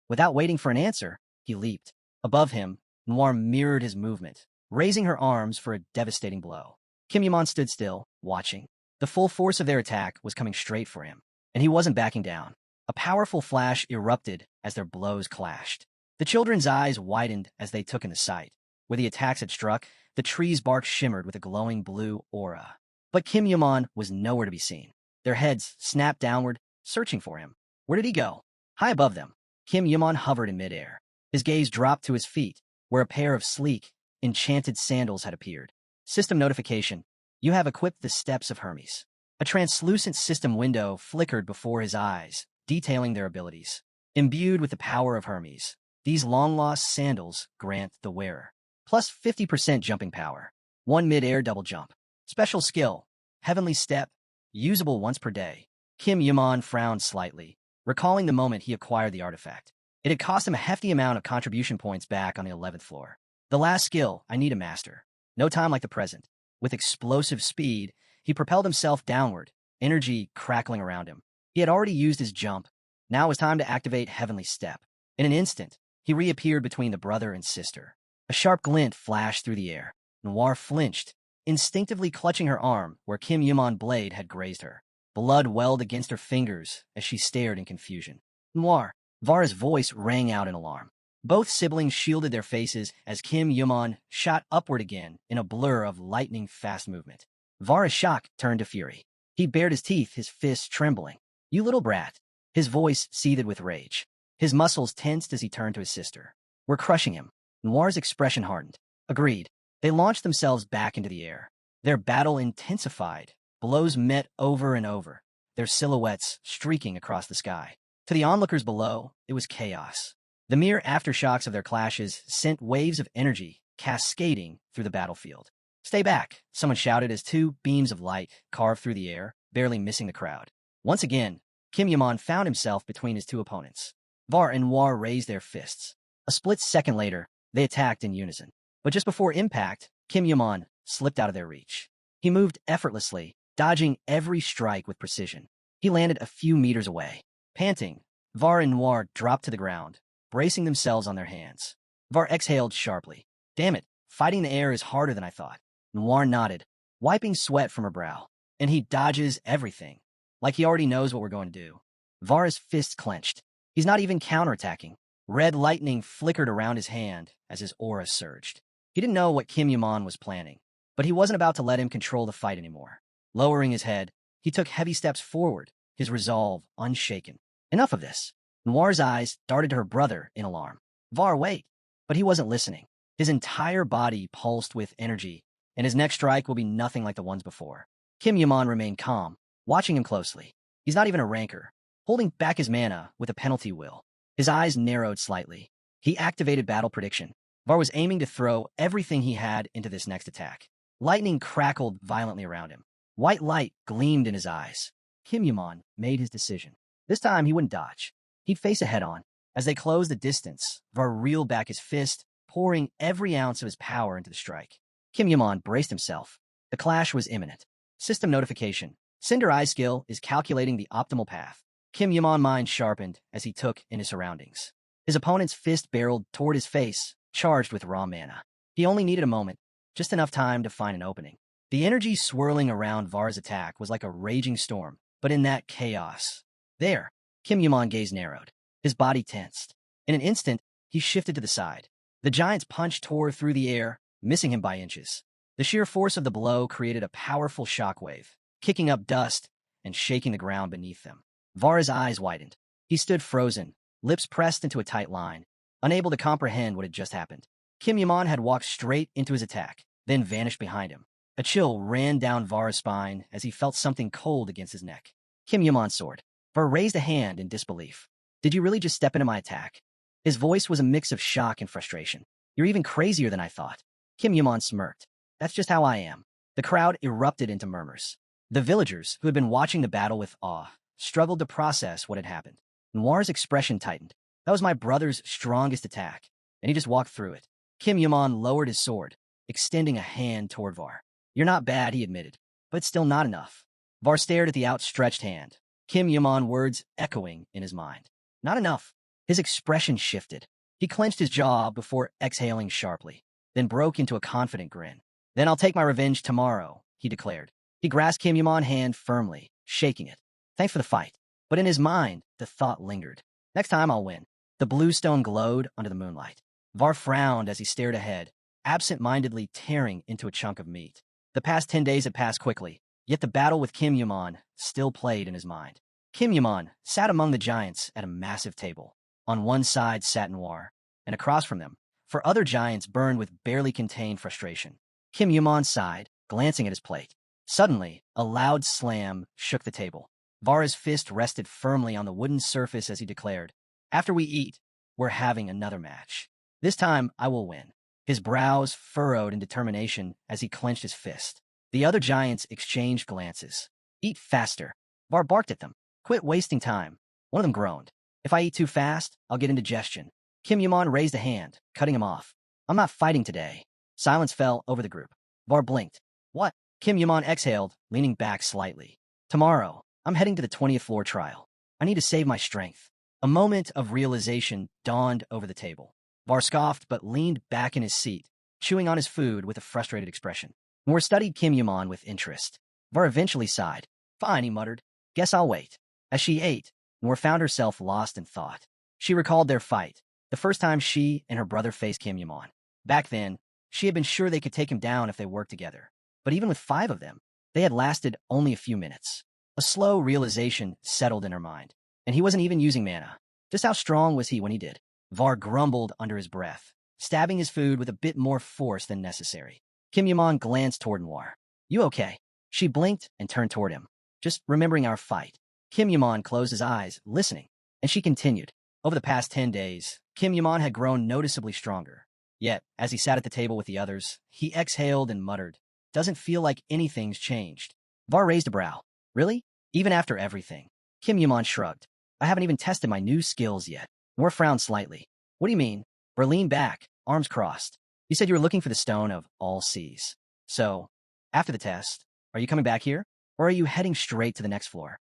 Without waiting for an answer, he leaped. Above him, Noir mirrored his movement, raising her arms for a devastating blow. Kim Yaman stood still, watching. The full force of their attack was coming straight for him, and he wasn't backing down. A powerful flash erupted as their blows clashed. The children's eyes widened as they took in the sight. Where the attacks had struck, the tree's bark shimmered with a glowing blue aura. But Kim Yaman was nowhere to be seen. Their heads snapped downward, searching for him. Where did he go? High above them, Kim Yaman hovered in midair. His gaze dropped to his feet, where a pair of sleek, enchanted sandals had appeared. System notification. You have equipped the steps of Hermes. A translucent system window flickered before his eyes, detailing their abilities. Imbued with the power of Hermes, these long-lost sandals grant the wearer plus 50% jumping power. 1 mid-air double jump. Special skill. Heavenly step. Usable once per day. Kim Yaman frowned slightly, recalling the moment he acquired the artifact. It had cost him a hefty amount of contribution points back on the 11th floor. The last skill I need to master. No time like the present. With explosive speed, he propelled himself downward, energy crackling around him. He had already used his jump. Now it was time to activate Heavenly Step. In an instant, he reappeared between the brother and sister. A sharp glint flashed through the air. Noir flinched, instinctively clutching her arm where Kim Yaman's blade had grazed her. Blood welled against her fingers as she stared in confusion. Noir! Var's voice rang out in alarm. Both siblings shielded their faces as Kim Yaman shot upward again in a blur of lightning-fast movement. Var's shock turned to fury. He bared his teeth, his fists trembling. You little brat. His voice seethed with rage. His muscles tensed as he turned to his sister. We're crushing him. Noir's expression hardened. Agreed. They launched themselves back into the air. Their battle intensified. Blows met over and over, their silhouettes streaking across the sky. To the onlookers below, it was chaos. The mere aftershocks of their clashes sent waves of energy cascading through the battlefield. Stay back, someone shouted as 2 beams of light carved through the air, barely missing the crowd. Once again, Kim Yaman found himself between his 2 opponents. Var and Noir raised their fists. A split second later, they attacked in unison. But just before impact, Kim Yaman slipped out of their reach. He moved effortlessly, dodging every strike with precision. He landed a few meters away. Panting, Var and Noir dropped to the ground, bracing themselves on their hands. Var exhaled sharply. Damn it, fighting the air is harder than I thought. Noir nodded, wiping sweat from her brow. And he dodges everything, like he already knows what we're going to do. Var's fists clenched. He's not even counterattacking. Red lightning flickered around his hand as his aura surged. He didn't know what Kim Yaman was planning, but he wasn't about to let him control the fight anymore. Lowering his head, he took heavy steps forward, his resolve unshaken. Enough of this. Noir's eyes darted to her brother in alarm. Var, wait. But he wasn't listening. His entire body pulsed with energy, and his next strike will be nothing like the ones before. Kim Yaman remained calm, watching him closely. He's not even a ranker. holding back his mana with a penalty will. His eyes narrowed slightly. He activated battle prediction. Var was aiming to throw everything he had into this next attack. Lightning crackled violently around him. White light gleamed in his eyes. Kim Yaman made his decision. This time he wouldn't dodge. He'd face it head-on. As they closed the distance, Var reeled back his fist, pouring every ounce of his power into the strike. Kim Yaman braced himself. The clash was imminent. System notification. Cinder Eye's skill is calculating the optimal path. Kim Yaman's mind sharpened as he took in his surroundings. His opponent's fist barreled toward his face, charged with raw mana. He only needed a moment, just enough time to find an opening. The energy swirling around Var's attack was like a raging storm, but in that chaos. There, Kim Yaman's gaze narrowed. His body tensed. In an instant, he shifted to the side. The giant's punch tore through the air, missing him by inches. The sheer force of the blow created a powerful shockwave, kicking up dust and shaking the ground beneath them. Var's eyes widened. He stood frozen, lips pressed into a tight line, unable to comprehend what had just happened. Kim Yaman had walked straight into his attack, then vanished behind him. A chill ran down Var's spine as he felt something cold against his neck. Kim Yaman soared. Var raised a hand in disbelief. Did you really just step into my attack? His voice was a mix of shock and frustration. You're even crazier than I thought. Kim Yaman smirked. That's just how I am. The crowd erupted into murmurs. The villagers, who had been watching the battle with awe, struggled to process what had happened. Noir's expression tightened. That was my brother's strongest attack, and he just walked through it. Kim Yaman lowered his sword, extending a hand toward Var. You're not bad, he admitted, but it's still not enough. Var stared at the outstretched hand, Kim Yaman's words echoing in his mind. Not enough. His expression shifted. He clenched his jaw before exhaling sharply, then broke into a confident grin. Then I'll take my revenge tomorrow, he declared. He grasped Kim Yaman's hand firmly, shaking it. Thanks for the fight. But in his mind, the thought lingered. Next time I'll win. The blue stone glowed under the moonlight. Var frowned as he stared ahead, absent-mindedly tearing into a chunk of meat. The past 10 days had passed quickly, yet the battle with Kim Yaman still played in his mind. Kim Yaman sat among the giants at a massive table. On one side sat Noir, and across from them, for other giants burned with barely contained frustration. Kim Yaman sighed, glancing at his plate. Suddenly, a loud slam shook the table. Var's fist rested firmly on the wooden surface as he declared, After we eat, we're having another match. This time, I will win. His brows furrowed in determination as he clenched his fist. The other giants exchanged glances. Eat faster. Var barked at them. Quit wasting time. One of them groaned. If I eat too fast, I'll get indigestion. Kim Yaman raised a hand, cutting him off. I'm not fighting today. Silence fell over the group. Var blinked. What? Kim Yaman exhaled, leaning back slightly. Tomorrow, I'm heading to the 20th floor trial. I need to save my strength. A moment of realization dawned over the table. Var scoffed but leaned back in his seat, chewing on his food with a frustrated expression. Noir studied Kim Yaman with interest. Var eventually sighed. Fine, he muttered. Guess I'll wait. As she ate, Noir found herself lost in thought. She recalled their fight, the first time she and her brother faced Kim Yaman. Back then, she had been sure they could take him down if they worked together. But even with 5 of them, they had lasted only a few minutes. A slow realization settled in her mind. And he wasn't even using mana. Just how strong was he when he did? Var grumbled under his breath, stabbing his food with a bit more force than necessary. Kim Yaman glanced toward Noir. You okay? She blinked and turned toward him. Just remembering our fight. Kim Yaman closed his eyes, listening, and she continued. Over the past 10 days, Kim Yaman had grown noticeably stronger. Yet, as he sat at the table with the others, he exhaled and muttered, Doesn't feel like anything's changed. Var raised a brow. Really? Even after everything? Kim Yaman shrugged. I haven't even tested my new skills yet. Noir frowned slightly. What do you mean? Var leaned back, arms crossed. You said you were looking for the stone of all seas. So, after the test, are you coming back here? Or are you heading straight to the next floor?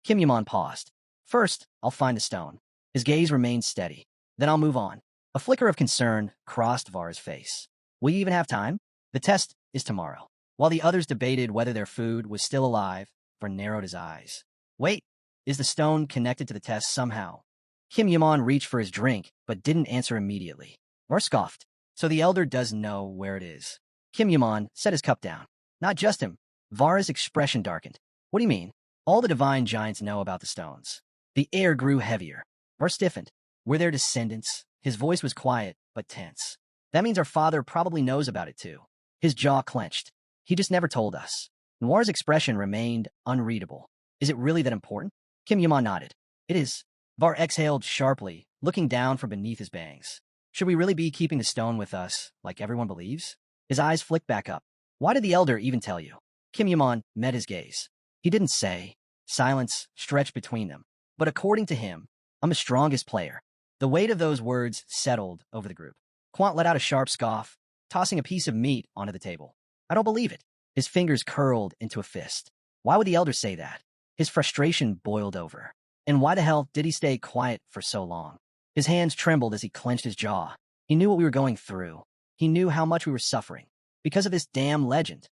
Kim Yaman paused. First, I'll find the stone. His gaze remained steady. Then I'll move on. A flicker of concern crossed Var's face. Will you even have time? The test is tomorrow. While the others debated whether their food was still alive, Var narrowed his eyes. Wait, is the stone connected to the test somehow? Kim Yaman reached for his drink, but didn't answer immediately. Var scoffed. So the elder does know where it is. Kim Yaman set his cup down. Not just him. Var's expression darkened. What do you mean? All the divine giants know about the stones. The air grew heavier. Var stiffened. We're their descendants. His voice was quiet, but tense. That means our father probably knows about it too. His jaw clenched. He just never told us. Noir's expression remained unreadable. Is it really that important? Kim Yaman nodded. It is. Var exhaled sharply, looking down from beneath his bangs. Should we really be keeping the stone with us, like everyone believes? His eyes flicked back up. Why did the elder even tell you? Kim Yaman met his gaze. He didn't say. Silence stretched between them. But according to him, I'm the strongest player. The weight of those words settled over the group. Quant let out a sharp scoff, tossing a piece of meat onto the table. I don't believe it. His fingers curled into a fist. Why would the elder say that? His frustration boiled over. And why the hell did he stay quiet for so long? His hands trembled as he clenched his jaw. He knew what we were going through. He knew how much we were suffering. Because of this damn legend.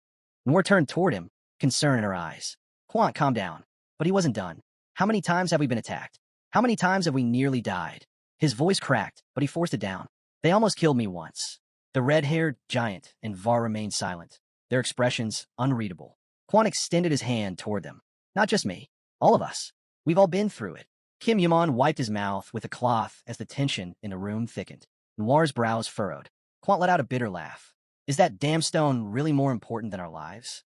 Nor turned toward him, concern in her eyes. Quant, calm down. But he wasn't done. How many times have we been attacked? How many times have we nearly died? His voice cracked, but he forced it down. They almost killed me once. The red-haired giant and Var remained silent, their expressions unreadable. Quant extended his hand toward them. Not just me. All of us. We've all been through it. Kim Yaman wiped his mouth with a cloth as the tension in the room thickened. Noir's brows furrowed. Quant let out a bitter laugh. Is that damn stone really more important than our lives?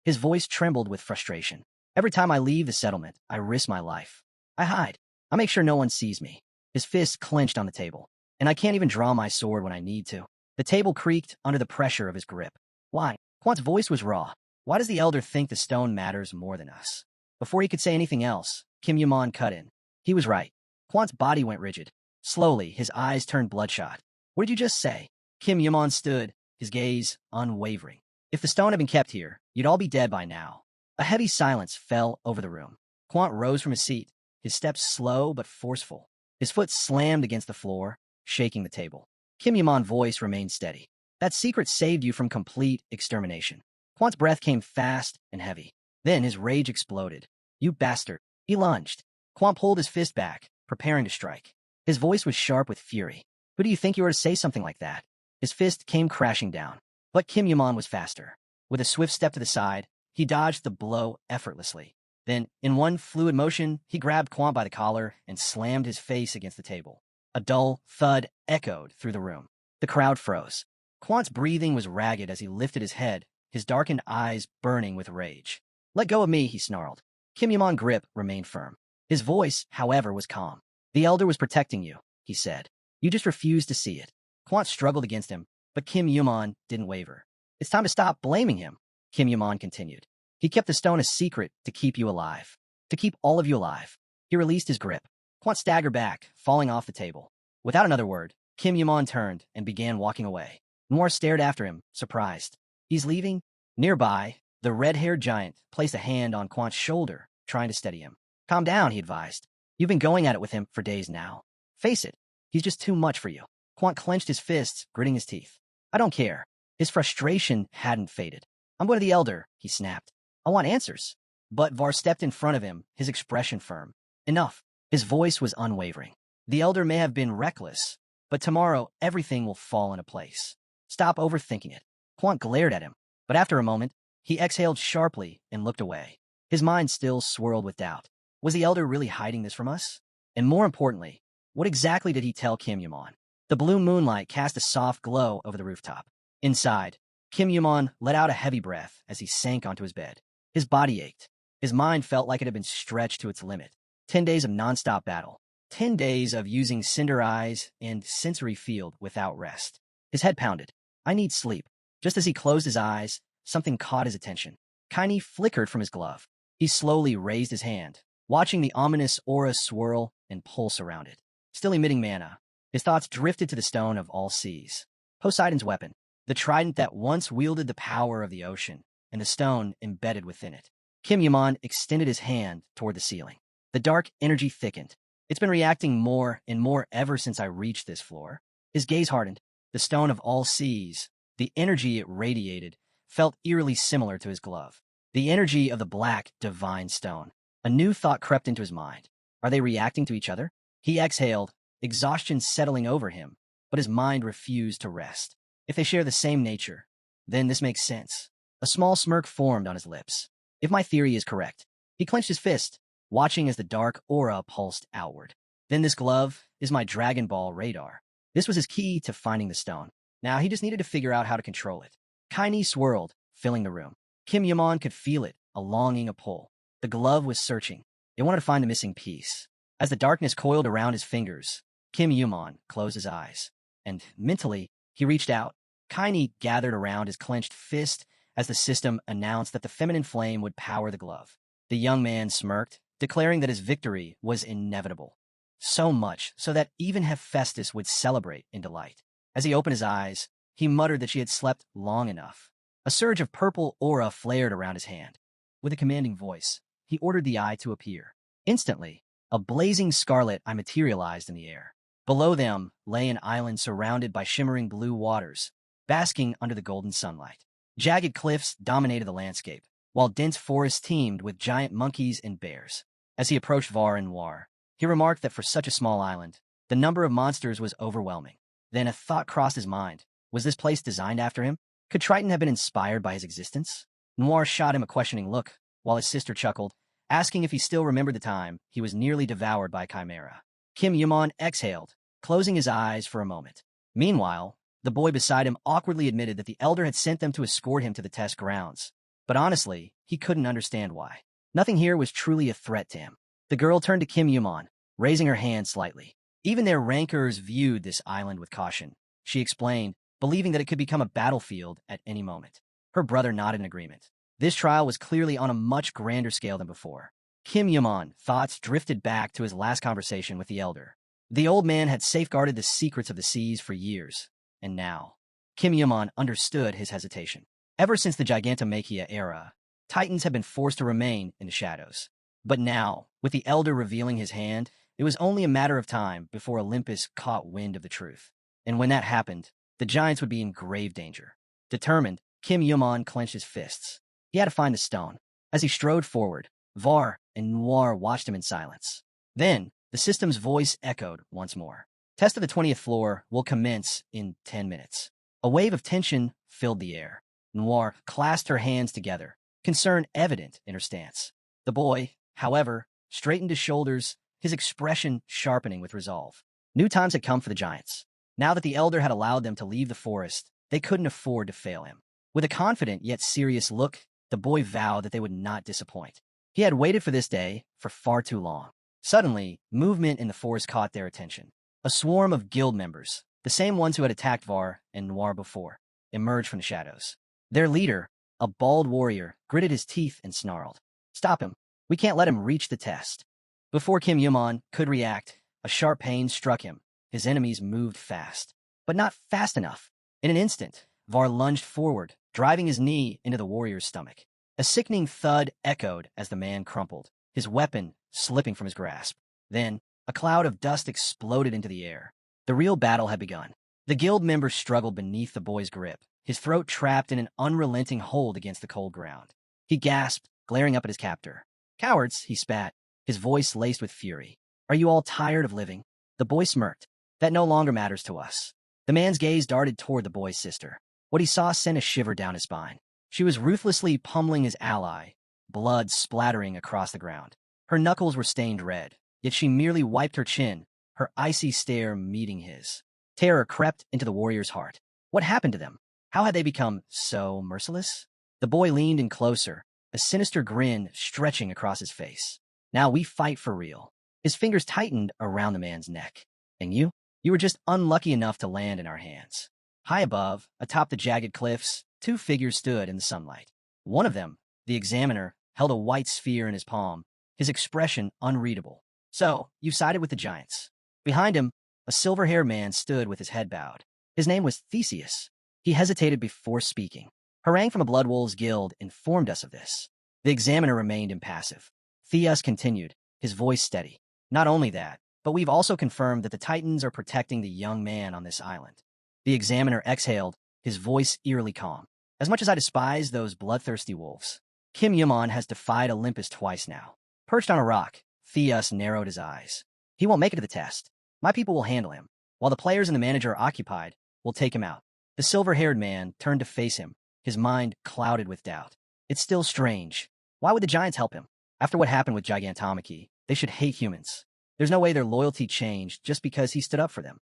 His voice trembled with frustration. Every time I leave the settlement, I risk my life. I hide. I make sure no one sees me. His fist clenched on the table. And I can't even draw my sword when I need to. The table creaked under the pressure of his grip. Why? Quant's voice was raw. Why does the elder think the stone matters more than us? Before he could say anything else, Kim Yaman cut in. He was right. Quant's body went rigid. Slowly, his eyes turned bloodshot. What did you just say? Kim Yaman stood, his gaze unwavering. If the stone had been kept here, you'd all be dead by now. A heavy silence fell over the room. Quant rose from his seat, his steps slow but forceful. His foot slammed against the floor, shaking the table. Kim Yaman's voice remained steady. That secret saved you from complete extermination. Quant's breath came fast and heavy. Then his rage exploded. You bastard. He lunged. Quant pulled his fist back, preparing to strike. His voice was sharp with fury. Who do you think you are to say something like that? His fist came crashing down. But Kim Yaman was faster. With a swift step to the side, he dodged the blow effortlessly. Then, in one fluid motion, he grabbed Quant by the collar and slammed his face against the table. A dull thud echoed through the room. The crowd froze. Quant's breathing was ragged as he lifted his head, his darkened eyes burning with rage. Let go of me, he snarled. Kim Yaman's grip remained firm. His voice, however, was calm. The elder was protecting you, he said. You just refused to see it. Quant struggled against him, but Kim Yaman didn't waver. It's time to stop blaming him, Kim Yaman continued. He kept the stone a secret to keep you alive. To keep all of you alive. He released his grip. Quant staggered back, falling off the table. Without another word, Kim Yaman turned and began walking away. Noir stared after him, surprised. He's leaving? Nearby, the red-haired giant placed a hand on Quant's shoulder, trying to steady him. Calm down, he advised. You've been going at it with him for days now. Face it, he's just too much for you. Quant clenched his fists, gritting his teeth. I don't care. His frustration hadn't faded. I'm going to the elder, he snapped. I want answers. But Var stepped in front of him, his expression firm. Enough. His voice was unwavering. The elder may have been reckless, but tomorrow everything will fall into place. Stop overthinking it. Quant glared at him, but after a moment, he exhaled sharply and looked away. His mind still swirled with doubt. Was the elder really hiding this from us? And more importantly, what exactly did he tell Kim Yaman? The blue moonlight cast a soft glow over the rooftop. Inside, Kim Yaman let out a heavy breath as he sank onto his bed. His body ached. His mind felt like it had been stretched to its limit. 10 days of nonstop battle. 10 days of using cinder eyes and sensory field without rest. His head pounded. I need sleep. Just as he closed his eyes, something caught his attention. Kaini flickered from his glove. He slowly raised his hand, watching the ominous aura swirl and pulse around it. Still emitting mana, his thoughts drifted to the stone of all seas. Poseidon's weapon. The trident that once wielded the power of the ocean, and the stone embedded within it. Kim Yaman extended his hand toward the ceiling. The dark energy thickened. It's been reacting more and more ever since I reached this floor. His gaze hardened. The stone of all seas, the energy it radiated, felt eerily similar to his glove. The energy of the black, divine stone. A new thought crept into his mind. Are they reacting to each other? He exhaled, exhaustion settling over him, but his mind refused to rest. If they share the same nature, then this makes sense. A small smirk formed on his lips. If my theory is correct, he clenched his fist, watching as the dark aura pulsed outward. Then this glove is my Dragon Ball radar. This was his key to finding the stone. Now he just needed to figure out how to control it. Kaini swirled, filling the room. Kim Yaman could feel it, a longing, a pull. The glove was searching. It wanted to find the missing piece. As the darkness coiled around his fingers, Kim Yumon closed his eyes, and mentally, he reached out. Kaini gathered around his clenched fist as the system announced that the feminine flame would power the glove. The young man smirked, declaring that his victory was inevitable. So much so that even Hephaestus would celebrate in delight. As he opened his eyes, he muttered that she had slept long enough. A surge of purple aura flared around his hand. With a commanding voice, he ordered the eye to appear. Instantly, a blazing scarlet eye materialized in the air. Below them lay an island surrounded by shimmering blue waters, basking under the golden sunlight. Jagged cliffs dominated the landscape, while dense forests teemed with giant monkeys and bears. As he approached Var and War, he remarked that for such a small island, the number of monsters was overwhelming. Then a thought crossed his mind. Was this place designed after him? Could Triton have been inspired by his existence? Noir shot him a questioning look, while his sister chuckled, asking if he still remembered the time he was nearly devoured by Chimera. Kim Yumon exhaled, closing his eyes for a moment. Meanwhile, the boy beside him awkwardly admitted that the elder had sent them to escort him to the test grounds. But honestly, he couldn't understand why. Nothing here was truly a threat to him. The girl turned to Kim Yumon, raising her hand slightly. Even their rankers viewed this island with caution, she explained, believing that it could become a battlefield at any moment. Her brother nodded in agreement. This trial was clearly on a much grander scale than before. Kim Yumon thoughts drifted back to his last conversation with the elder. The old man had safeguarded the secrets of the seas for years, and now, Kim Yumon understood his hesitation. Ever since the Gigantomachia era, Titans had been forced to remain in the shadows. But now, with the elder revealing his hand, it was only a matter of time before Olympus caught wind of the truth. And when that happened, the giants would be in grave danger. Determined, Kim Yumon clenched his fists. He had to find the stone. As he strode forward, Var and Noir watched him in silence. Then, the system's voice echoed once more. Test of the 20th floor will commence in 10 minutes. A wave of tension filled the air. Noir clasped her hands together, concern evident in her stance. The boy, however, straightened his shoulders, his expression sharpening with resolve. New times had come for the giants. Now that the elder had allowed them to leave the forest, they couldn't afford to fail him. With a confident yet serious look, the boy vowed that they would not disappoint. He had waited for this day for far too long. Suddenly, movement in the forest caught their attention. A swarm of guild members, the same ones who had attacked Var and Noir before, emerged from the shadows. Their leader, a bald warrior, gritted his teeth and snarled. "Stop him. We can't let him reach the test." Before Kim Yumon could react, a sharp pain struck him. His enemies moved fast, but not fast enough. In an instant, Var lunged forward, driving his knee into the warrior's stomach. A sickening thud echoed as the man crumpled, his weapon slipping from his grasp. Then, a cloud of dust exploded into the air. The real battle had begun. The guild member struggled beneath the boy's grip, his throat trapped in an unrelenting hold against the cold ground. He gasped, glaring up at his captor. "Cowards," he spat, his voice laced with fury. "Are you all tired of living?" The boy smirked. "That no longer matters to us." The man's gaze darted toward the boy's sister. What he saw sent a shiver down his spine. She was ruthlessly pummeling his ally, blood splattering across the ground. Her knuckles were stained red, yet she merely wiped her chin, her icy stare meeting his. Terror crept into the warrior's heart. What happened to them? How had they become so merciless? The boy leaned in closer, a sinister grin stretching across his face. "Now we fight for real." His fingers tightened around the man's neck. "And you? You were just unlucky enough to land in our hands." High above, atop the jagged cliffs, two figures stood in the sunlight. One of them, the examiner, held a white sphere in his palm, his expression unreadable. "So, you've sided with the giants." Behind him, a silver-haired man stood with his head bowed. His name was Theseus. He hesitated before speaking. "Harangue from a Blood Wolves guild informed us of this." The examiner remained impassive. Theus continued, his voice steady. "Not only that, but we've also confirmed that the Titans are protecting the young man on this island." The examiner exhaled, his voice eerily calm. "As much as I despise those bloodthirsty wolves, Kim Yumon has defied Olympus twice now." Perched on a rock, Theus narrowed his eyes. "He won't make it to the test. My people will handle him. While the players and the manager are occupied, we'll take him out." The silver-haired man turned to face him, his mind clouded with doubt. It's still strange. Why would the giants help him? After what happened with Gigantomachy, they should hate humans. There's no way their loyalty changed just because he stood up for them.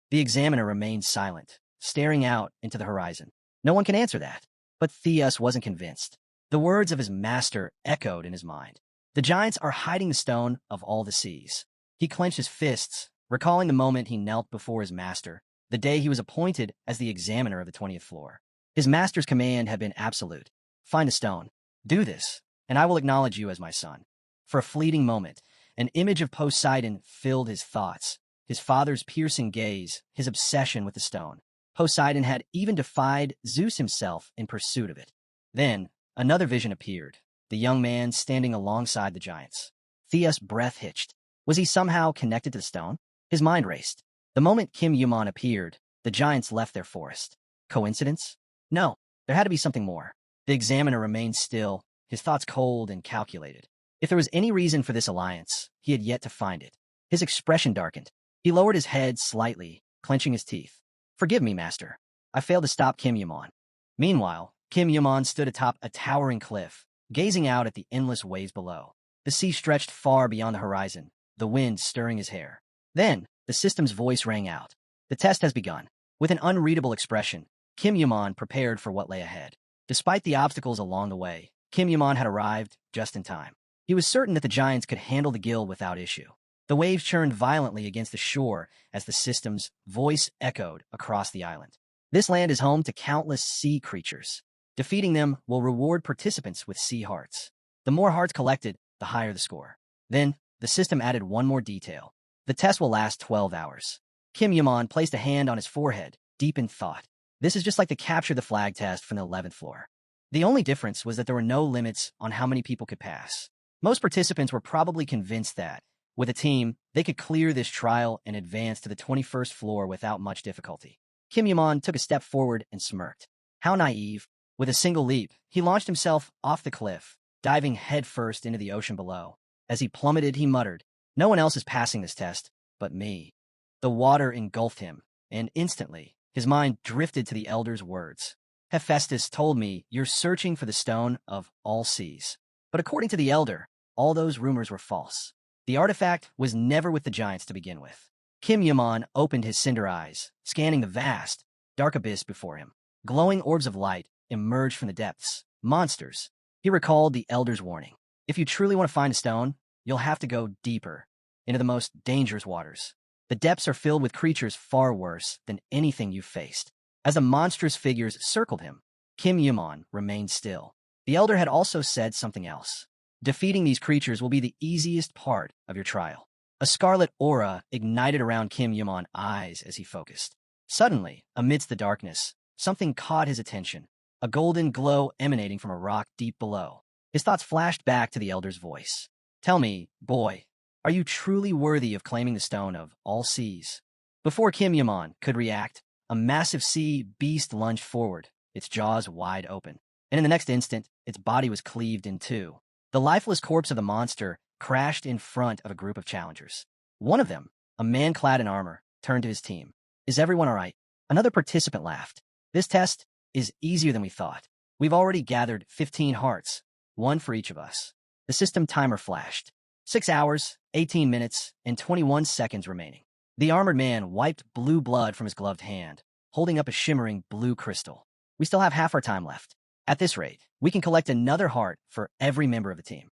The examiner remained silent, staring out into the horizon. No one can answer that. But Theus wasn't convinced. The words of his master echoed in his mind. The giants are hiding the stone of all the seas. He clenched his fists, recalling the moment he knelt before his master, the day he was appointed as the examiner of the 20th floor. His master's command had been absolute. Find a stone. Do this, and I will acknowledge you as my son. For a fleeting moment, an image of Poseidon filled his thoughts. His father's piercing gaze, his obsession with the stone. Poseidon had even defied Zeus himself in pursuit of it. Then, another vision appeared, the young man standing alongside the giants. Thea's breath hitched. Was he somehow connected to the stone? His mind raced. The moment Kim Yuman appeared, the giants left their forest. Coincidence? No, there had to be something more. The examiner remained still, his thoughts cold and calculated. If there was any reason for this alliance, he had yet to find it. His expression darkened. He lowered his head slightly, clenching his teeth. Forgive me, master. I failed to stop Kim Yuman. Meanwhile, Kim Yuman stood atop a towering cliff, gazing out at the endless waves below. The sea stretched far beyond the horizon, the wind stirring his hair. Then, the system's voice rang out. The test has begun. With an unreadable expression, Kim Yuman prepared for what lay ahead. Despite the obstacles along the way, Kim Yuman had arrived just in time. He was certain that the giants could handle the gill without issue. The waves churned violently against the shore as the system's voice echoed across the island. This land is home to countless sea creatures. Defeating them will reward participants with sea hearts. The more hearts collected, the higher the score. Then, the system added one more detail. The test will last 12 hours. Kim Yuman placed a hand on his forehead, deep in thought. This is just like the capture the flag test from the 11th floor. The only difference was that there were no limits on how many people could pass. Most participants were probably convinced that, with a team, they could clear this trial and advance to the 21st floor without much difficulty. Kim Yuman took a step forward and smirked. How naive. With a single leap, he launched himself off the cliff, diving headfirst into the ocean below. As he plummeted, he muttered, "No one else is passing this test, but me." The water engulfed him, and instantly, his mind drifted to the elder's words. Hephaestus told me you're searching for the stone of all seas. But according to the elder, all those rumors were false. The artifact was never with the giants to begin with. Kim Yuman opened his cinder eyes, scanning the vast, dark abyss before him. Glowing orbs of light emerged from the depths. Monsters. He recalled the elder's warning. If you truly want to find a stone, you'll have to go deeper, into the most dangerous waters. The depths are filled with creatures far worse than anything you've faced. As the monstrous figures circled him, Kim Yuman remained still. The elder had also said something else. Defeating these creatures will be the easiest part of your trial. A scarlet aura ignited around Kim Yuman's eyes as he focused. Suddenly, amidst the darkness, something caught his attention, a golden glow emanating from a rock deep below. His thoughts flashed back to the elder's voice. Tell me, boy, are you truly worthy of claiming the stone of all seas? Before Kim Yuman could react, a massive sea beast lunged forward, its jaws wide open. And in the next instant, its body was cleaved in two. The lifeless corpse of the monster crashed in front of a group of challengers. One of them, a man clad in armor, turned to his team. Is everyone all right? Another participant laughed. This test is easier than we thought. We've already gathered 15 hearts, one for each of us. The system timer flashed. 6 hours, 18 minutes, and 21 seconds remaining. The armored man wiped blue blood from his gloved hand, holding up a shimmering blue crystal. We still have half our time left. At this rate, we can collect another heart for every member of the team.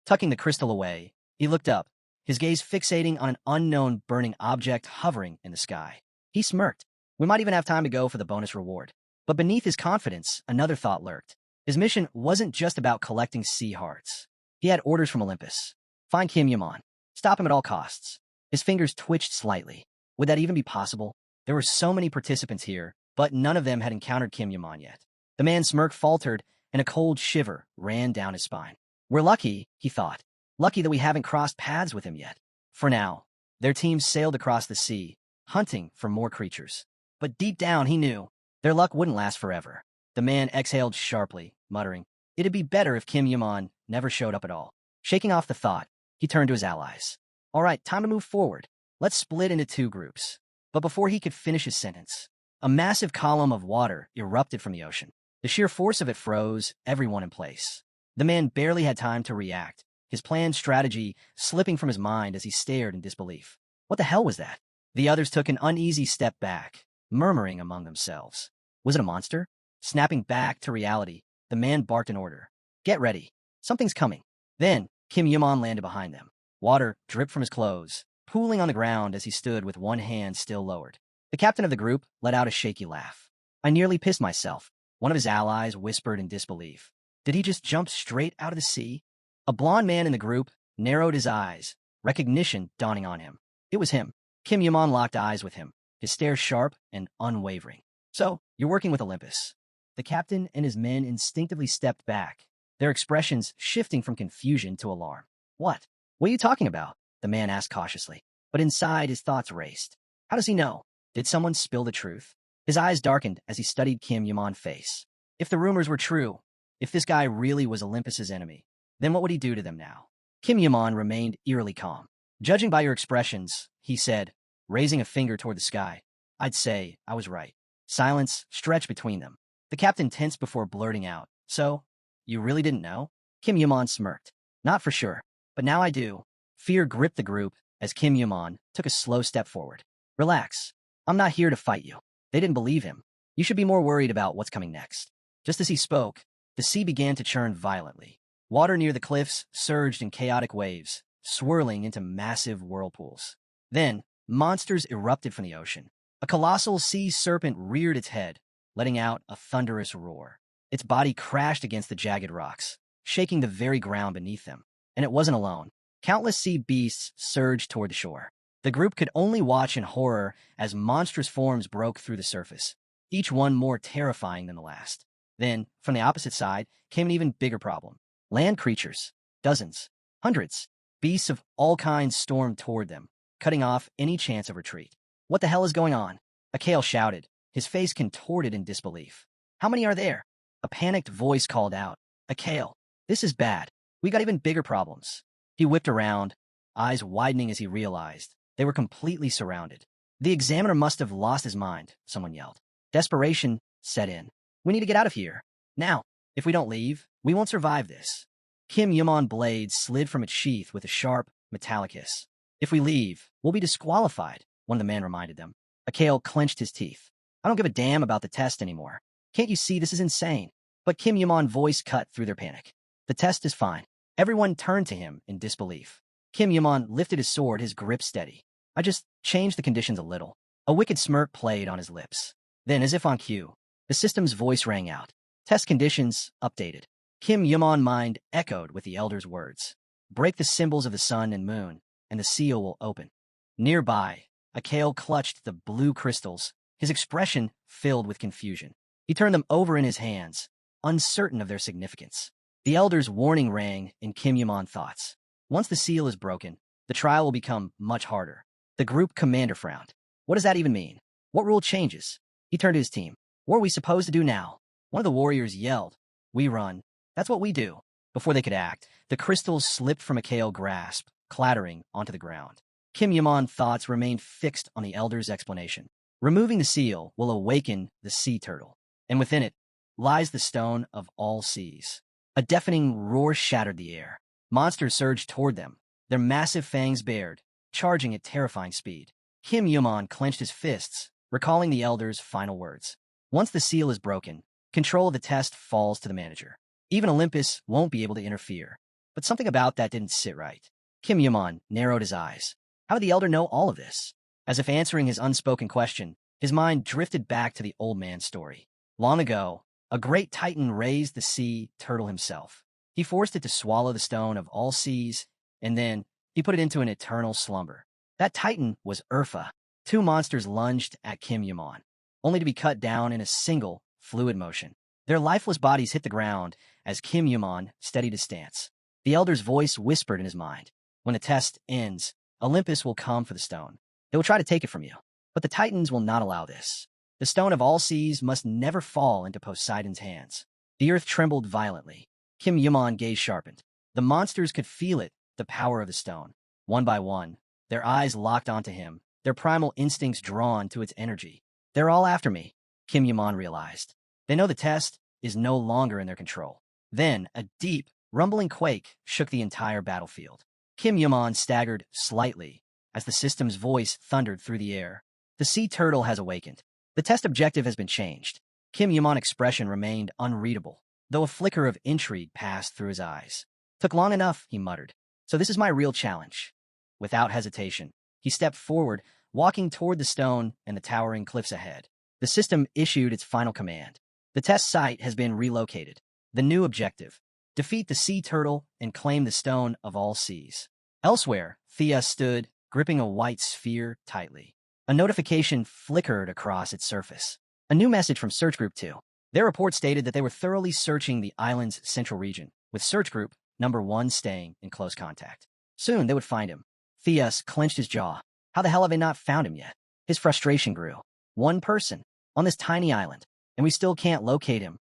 Tucking the crystal away, he looked up, his gaze fixating on an unknown burning object hovering in the sky. He smirked. We might even have time to go for the bonus reward. But beneath his confidence, another thought lurked. His mission wasn't just about collecting sea hearts. He had orders from Olympus. Find Kim Yuman. Stop him at all costs. His fingers twitched slightly. Would that even be possible? There were so many participants here, but none of them had encountered Kim Yuman yet. The man's smirk faltered, and a cold shiver ran down his spine. We're lucky, he thought. Lucky that we haven't crossed paths with him yet. For now, their team sailed across the sea, hunting for more creatures. But deep down, he knew their luck wouldn't last forever. The man exhaled sharply, muttering, it'd be better if Kim Yuman never showed up at all. Shaking off the thought, he turned to his allies. All right, time to move forward. Let's split into two groups. But before he could finish his sentence, a massive column of water erupted from the ocean. The sheer force of it froze everyone in place. The man barely had time to react, his planned strategy slipping from his mind as he stared in disbelief. What the hell was that? The others took an uneasy step back, murmuring among themselves. Was it a monster? Snapping back to reality, the man barked an order. Get ready. Something's coming. Then, Kim Yuman landed behind them. Water dripped from his clothes, pooling on the ground as he stood with one hand still lowered. The captain of the group let out a shaky laugh. I nearly pissed myself. One of his allies whispered in disbelief. Did he just jump straight out of the sea? A blond man in the group narrowed his eyes, recognition dawning on him. It was him. Kim Yaman locked eyes with him, his stare sharp and unwavering. So, you're working with Olympus. The captain and his men instinctively stepped back, their expressions shifting from confusion to alarm. What? What are you talking about? The man asked cautiously. But inside, his thoughts raced. How does he know? Did someone spill the truth? His eyes darkened as he studied Kim Yaman's face. If the rumors were true, if this guy really was Olympus's enemy, then what would he do to them now? Kim Yaman remained eerily calm. Judging by your expressions, he said, raising a finger toward the sky, I'd say I was right. Silence stretched between them. The captain tensed before blurting out, So, you really didn't know? Kim Yaman smirked. Not for sure, but now I do. Fear gripped the group as Kim Yaman took a slow step forward. Relax. I'm not here to fight you. They didn't believe him. You should be more worried about what's coming next. Just as he spoke, the sea began to churn violently. Water near the cliffs surged in chaotic waves, swirling into massive whirlpools. Then, monsters erupted from the ocean. A colossal sea serpent reared its head, letting out a thunderous roar. Its body crashed against the jagged rocks, shaking the very ground beneath them. And it wasn't alone. Countless sea beasts surged toward the shore. The group could only watch in horror as monstrous forms broke through the surface, each one more terrifying than the last. Then, from the opposite side, came an even bigger problem. Land creatures. Dozens. Hundreds. Beasts of all kinds stormed toward them, cutting off any chance of retreat. What the hell is going on? Akale shouted, his face contorted in disbelief. How many are there? A panicked voice called out. Akale, this is bad. We got even bigger problems. He whipped around, eyes widening as he realized they were completely surrounded. The examiner must have lost his mind, someone yelled. Desperation set in. We need to get out of here. Now, if we don't leave, we won't survive this. Kim Yaman's blade slid from its sheath with a sharp, metallic hiss. If we leave, we'll be disqualified, one of the men reminded them. Akale clenched his teeth. I don't give a damn about the test anymore. Can't you see this is insane? But Kim Yaman's voice cut through their panic. The test is fine. Everyone turned to him in disbelief. Kim Yaman lifted his sword, his grip steady. I just changed the conditions a little. A wicked smirk played on his lips. Then, as if on cue, the system's voice rang out. Test conditions updated. Kim Yaman's mind echoed with the elder's words. Break the symbols of the sun and moon, and the seal will open. Nearby, Akale clutched the blue crystals, his expression filled with confusion. He turned them over in his hands, uncertain of their significance. The elder's warning rang in Kim Yaman's thoughts. Once the seal is broken, the trial will become much harder. The group commander frowned. What does that even mean? What rule changes? He turned to his team. What are we supposed to do now? One of the warriors yelled. We run. That's what we do. Before they could act, the crystals slipped from Akale's grasp, clattering onto the ground. Kim Yaman's thoughts remained fixed on the elder's explanation. Removing the seal will awaken the sea turtle, and within it lies the stone of all seas. A deafening roar shattered the air. Monsters surged toward them, their massive fangs bared, charging at terrifying speed. Kim Yaman clenched his fists, recalling the elder's final words. Once the seal is broken, control of the test falls to the manager. Even Olympus won't be able to interfere. But something about that didn't sit right. Kim Yaman narrowed his eyes. How did the elder know all of this? As if answering his unspoken question, his mind drifted back to the old man's story. Long ago, a great titan raised the sea turtle himself. He forced it to swallow the stone of all seas, and then he put it into an eternal slumber. That titan was Urfa. Two monsters lunged at Kim Yaman, only to be cut down in a single, fluid motion. Their lifeless bodies hit the ground as Kim Yaman steadied his stance. The elder's voice whispered in his mind. When the test ends, Olympus will come for the stone. They will try to take it from you, but the Titans will not allow this. The stone of all seas must never fall into Poseidon's hands. The earth trembled violently. Kim Yaman's gaze sharpened. The monsters could feel it, the power of the stone. One by one, their eyes locked onto him, their primal instincts drawn to its energy. They're all after me, Kim Yaman realized. They know the test is no longer in their control. Then, a deep, rumbling quake shook the entire battlefield. Kim Yaman staggered slightly as the system's voice thundered through the air. The sea turtle has awakened. The test objective has been changed. Kim Yaman's expression remained unreadable, though a flicker of intrigue passed through his eyes. Took long enough, he muttered. So this is my real challenge. Without hesitation, He stepped forward, walking toward the stone and the towering cliffs ahead. The system issued its final command. The test site has been relocated. The new objective: defeat the sea turtle and claim the stone of all seas. Elsewhere, Thea stood, gripping a white sphere tightly. A notification flickered across its surface. A new message from Search Group 2. Their report stated that they were thoroughly searching the island's central region, with Search Group number 1 staying in close contact. Soon they would find him. Theus clenched his jaw. How the hell have they not found him yet? His frustration grew. One person, on this tiny island, and we still can't locate him.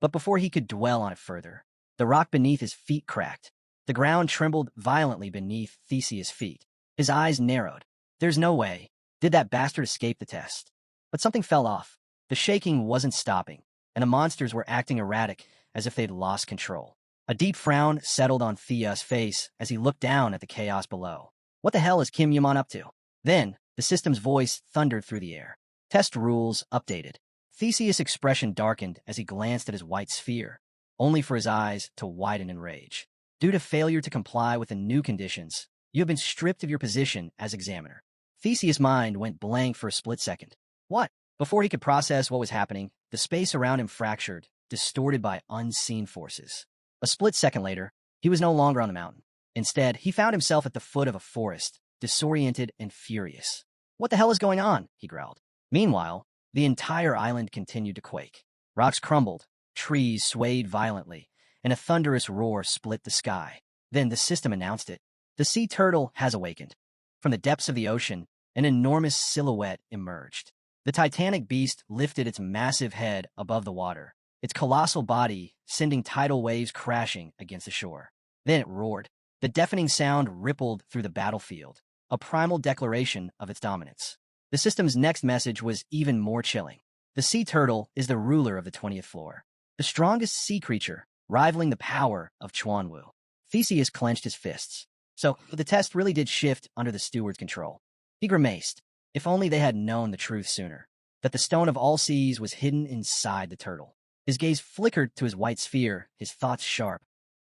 But before he could dwell on it further, the rock beneath his feet cracked. The ground trembled violently beneath Theseus' feet. His eyes narrowed. There's no way. Did that bastard escape the test? But something fell off. The shaking wasn't stopping, and the monsters were acting erratic, as if they'd lost control. A deep frown settled on Thea's face as he looked down at the chaos below. What the hell is Kim Yuman up to? Then, the system's voice thundered through the air. Test rules updated. Theseus' expression darkened as he glanced at his white sphere, only for his eyes to widen in rage. Due to failure to comply with the new conditions, you have been stripped of your position as examiner. Theseus' mind went blank for a split second. What? Before he could process what was happening, the space around him fractured, distorted by unseen forces. A split second later, he was no longer on the mountain. Instead, he found himself at the foot of a forest, disoriented and furious. What the hell is going on? He growled. Meanwhile, the entire island continued to quake. Rocks crumbled, trees swayed violently, and a thunderous roar split the sky. Then the system announced it. The sea turtle has awakened. From the depths of the ocean, an enormous silhouette emerged. The titanic beast lifted its massive head above the water, its colossal body sending tidal waves crashing against the shore. Then it roared. The deafening sound rippled through the battlefield, a primal declaration of its dominance. The system's next message was even more chilling. The sea turtle is the ruler of the 20th floor, the strongest sea creature, rivaling the power of Chuanwu. Theseus clenched his fists. So, the test really did shift under the steward's control. He grimaced. If only they had known the truth sooner, that the stone of all seas was hidden inside the turtle. His gaze flickered to his white sphere, his thoughts sharp.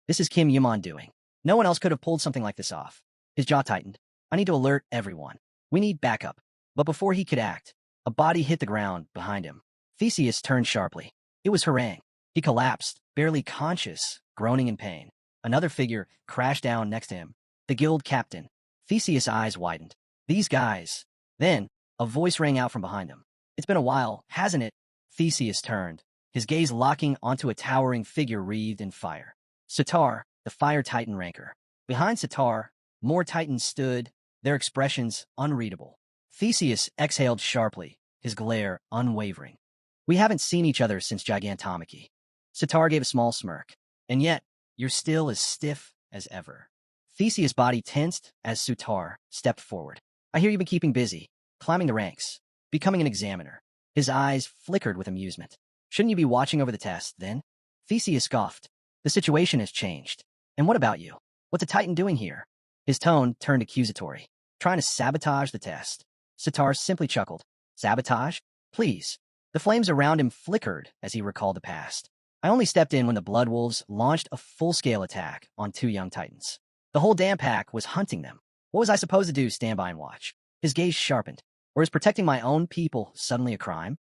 This is Kim Yuman doing. No one else could have pulled something like this off. His jaw tightened. I need to alert everyone. We need backup. But before he could act, a body hit the ground behind him. Theseus turned sharply. It was Harang. He collapsed, barely conscious, groaning in pain. Another figure crashed down next to him. The guild captain. Theseus' eyes widened. These guys. Then, a voice rang out from behind him. It's been a while, hasn't it? Theseus turned, his gaze locking onto a towering figure wreathed in fire. Sitar, the fire titan ranker. Behind Sitar, more titans stood, their expressions unreadable. Theseus exhaled sharply, his glare unwavering. We haven't seen each other since Gigantomachy. Sitar gave a small smirk. And yet, you're still as stiff as ever. Theseus' body tensed as Sitar stepped forward. I hear you've been keeping busy, climbing the ranks, becoming an examiner. His eyes flickered with amusement. Shouldn't you be watching over the test, then? Theseus scoffed. The situation has changed. And what about you? What's a Titan doing here? His tone turned accusatory. Trying to sabotage the test. Sitar simply chuckled. Sabotage? Please. The flames around him flickered as he recalled the past. I only stepped in when the Blood Wolves launched a full-scale attack on 2 young Titans. The whole damn pack was hunting them. What was I supposed to do, stand by and watch? His gaze sharpened. Or is protecting my own people suddenly a crime?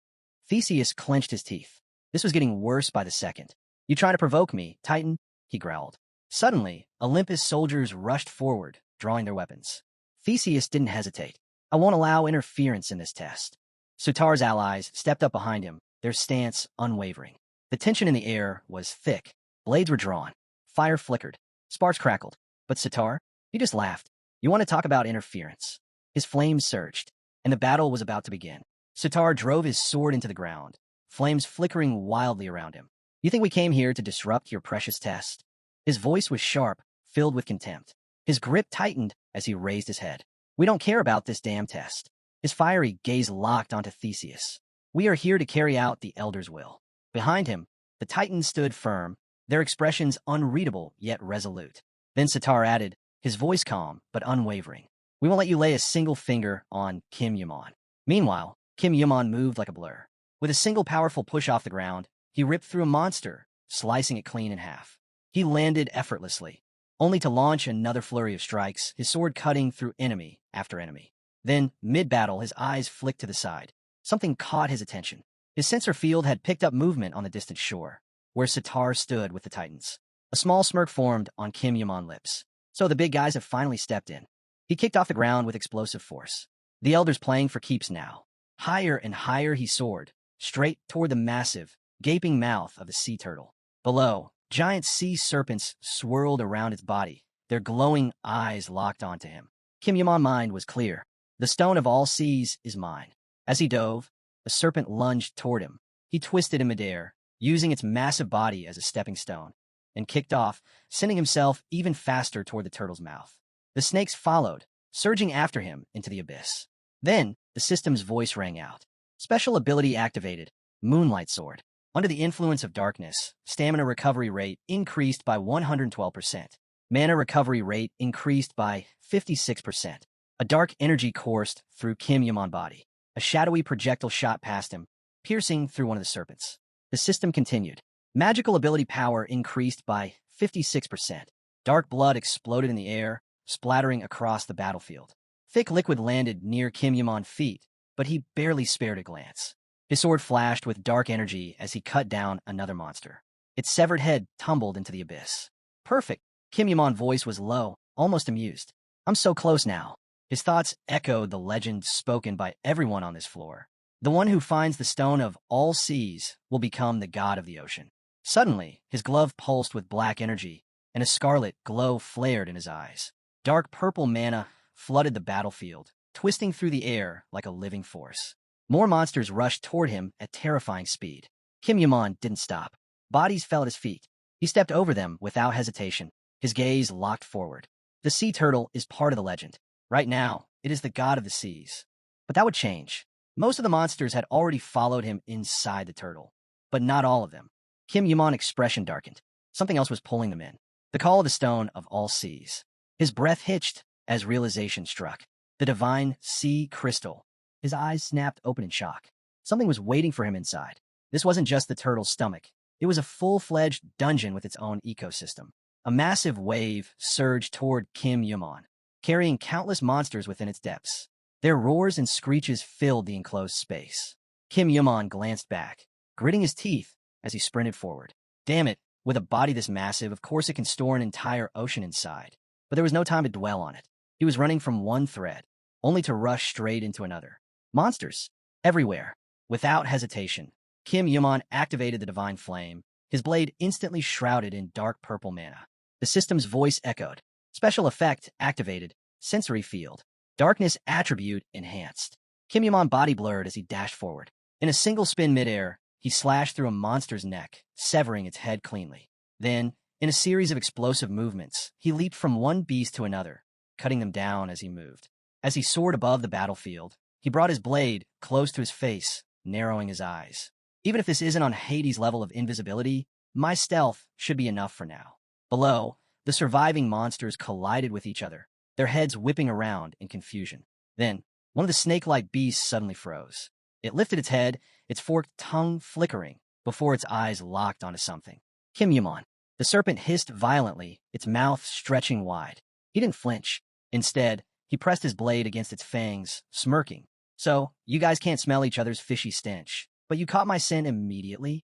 Theseus clenched his teeth. This was getting worse by the second. You trying to provoke me, Titan? He growled. Suddenly, Olympus soldiers rushed forward, drawing their weapons. Theseus didn't hesitate. I won't allow interference in this test. Sutar's allies stepped up behind him, their stance unwavering. The tension in the air was thick. Blades were drawn. Fire flickered. Sparks crackled. But Sitar? He just laughed. You want to talk about interference? His flames surged, and the battle was about to begin. Sitar drove his sword into the ground, flames flickering wildly around him. You think we came here to disrupt your precious test? His voice was sharp, filled with contempt. His grip tightened as he raised his head. We don't care about this damn test. His fiery gaze locked onto Theseus. We are here to carry out the Elder's will. Behind him, the Titans stood firm, their expressions unreadable yet resolute. Then Sitar added, his voice calm but unwavering. We won't let you lay a single finger on Kim Yuman. Meanwhile, Kim Yuman moved like a blur. With a single powerful push off the ground, he ripped through a monster, slicing it clean in half. He landed effortlessly, only to launch another flurry of strikes, his sword cutting through enemy after enemy. Then, mid-battle, his eyes flicked to the side. Something caught his attention. His sensor field had picked up movement on the distant shore, where Sitar stood with the Titans. A small smirk formed on Kim Yaman's lips. So the big guys have finally stepped in. He kicked off the ground with explosive force. The Elder's playing for keeps now. Higher and higher he soared, straight toward the massive, gaping mouth of the sea turtle. Below, giant sea serpents swirled around its body, their glowing eyes locked onto him. Kim Yaman's mind was clear. The stone of all seas is mine. As he dove, a serpent lunged toward him. He twisted in midair, using its massive body as a stepping stone, and kicked off, sending himself even faster toward the turtle's mouth. The snakes followed, surging after him into the abyss. Then, the system's voice rang out. Special ability activated, Moonlight Sword. Under the influence of darkness, stamina recovery rate increased by 112%. Mana recovery rate increased by 56%. A dark energy coursed through Kim Yaman's body. A shadowy projectile shot past him, piercing through one of the serpents. The system continued. Magical ability power increased by 56%. Dark blood exploded in the air, splattering across the battlefield. Thick liquid landed near Kim Yaman's feet, but he barely spared a glance. His sword flashed with dark energy as he cut down another monster. Its severed head tumbled into the abyss. Perfect. Kim Yaman's voice was low, almost amused. I'm so close now. His thoughts echoed the legend spoken by everyone on this floor. The one who finds the stone of all seas will become the god of the ocean. Suddenly, his glove pulsed with black energy, and a scarlet glow flared in his eyes. Dark purple mana flooded the battlefield, twisting through the air like a living force. More monsters rushed toward him at terrifying speed. Kim Yaman didn't stop. Bodies fell at his feet. He stepped over them without hesitation, his gaze locked forward. The sea turtle is part of the legend. Right now, it is the god of the seas. But that would change. Most of the monsters had already followed him inside the turtle, but not all of them. Kim Yaman's expression darkened. Something else was pulling them in. The call of the stone of all seas. His breath hitched as realization struck. The divine sea crystal. His eyes snapped open in shock. Something was waiting for him inside. This wasn't just the turtle's stomach. It was a full-fledged dungeon with its own ecosystem. A massive wave surged toward Kim Yaman, carrying countless monsters within its depths. Their roars and screeches filled the enclosed space. Kim Yaman glanced back, gritting his teeth as he sprinted forward. Damn it, with a body this massive, of course it can store an entire ocean inside. But there was no time to dwell on it. He was running from one thread, only to rush straight into another. Monsters, everywhere. Without hesitation, Kim Yaman activated the divine flame, his blade instantly shrouded in dark purple mana. The system's voice echoed. Special effect activated, sensory field. Darkness attribute enhanced. Kim Yaman's body blurred as he dashed forward. In a single spin midair, he slashed through a monster's neck, severing its head cleanly. Then, in a series of explosive movements, he leaped from one beast to another, cutting them down as he moved. As he soared above the battlefield, he brought his blade close to his face, narrowing his eyes. Even if this isn't on Hades' level of invisibility, my stealth should be enough for now. Below, the surviving monsters collided with each other, their heads whipping around in confusion. Then, one of the snake-like beasts suddenly froze. It lifted its head, its forked tongue flickering, before its eyes locked onto something. Kim Yaman. The serpent hissed violently, its mouth stretching wide. He didn't flinch. Instead, he pressed his blade against its fangs, smirking. So, you guys can't smell each other's fishy stench, but you caught my scent immediately?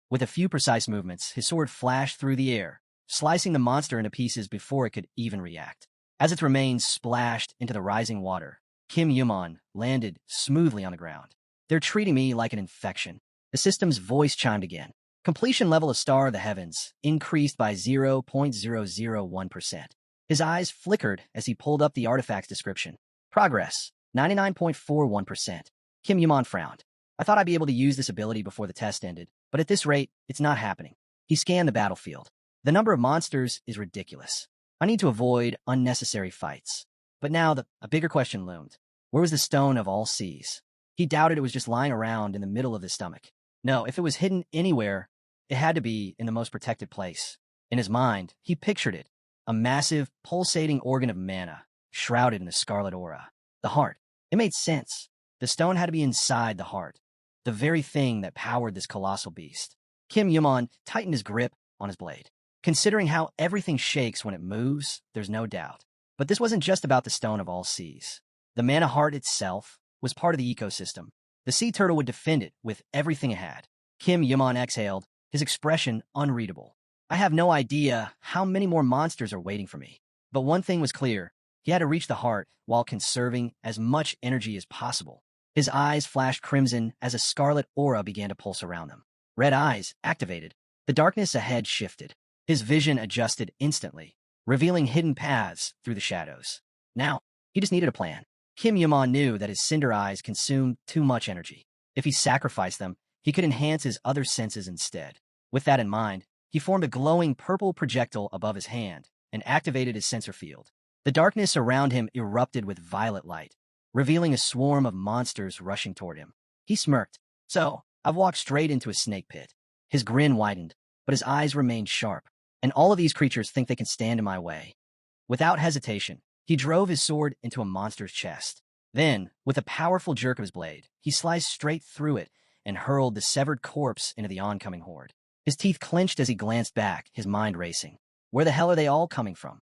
With a few precise movements, his sword flashed through the air, slicing the monster into pieces before it could even react. As its remains splashed into the rising water, Kim Yaman landed smoothly on the ground. They're treating me like an infection. The system's voice chimed again. Completion level of Star of the Heavens increased by 0.001%. His eyes flickered as he pulled up the artifact's description. Progress, 99.41%. Kim Yaman frowned. I thought I'd be able to use this ability before the test ended, but at this rate, it's not happening. He scanned the battlefield. The number of monsters is ridiculous. I need to avoid unnecessary fights. But now a bigger question loomed. Where was the stone of all seas? He doubted it was just lying around in the middle of his stomach. No, if it was hidden anywhere, it had to be in the most protected place. In his mind, he pictured it, a massive, pulsating organ of mana, shrouded in a scarlet aura. The heart. It made sense. The stone had to be inside the heart, the very thing that powered this colossal beast. Kim Yaman tightened his grip on his blade. Considering how everything shakes when it moves, there's no doubt. But this wasn't just about the stone of all seas. The mana heart itself was part of the ecosystem. The sea turtle would defend it with everything it had. Kim Yaman exhaled, his expression unreadable. I have no idea how many more monsters are waiting for me. But one thing was clear. He had to reach the heart while conserving as much energy as possible. His eyes flashed crimson as a scarlet aura began to pulse around them. Red eyes activated. The darkness ahead shifted. His vision adjusted instantly, revealing hidden paths through the shadows. Now, he just needed a plan. Kim Yaman knew that his cinder eyes consumed too much energy. If he sacrificed them, he could enhance his other senses instead. With that in mind, he formed a glowing purple projectile above his hand and activated his sensor field. The darkness around him erupted with violet light, revealing a swarm of monsters rushing toward him. He smirked. So, I've walked straight into a snake pit. His grin widened, but his eyes remained sharp. And all of these creatures think they can stand in my way. Without hesitation, he drove his sword into a monster's chest. Then, with a powerful jerk of his blade, he sliced straight through it and hurled the severed corpse into the oncoming horde. His teeth clenched as he glanced back, his mind racing. Where the hell are they all coming from?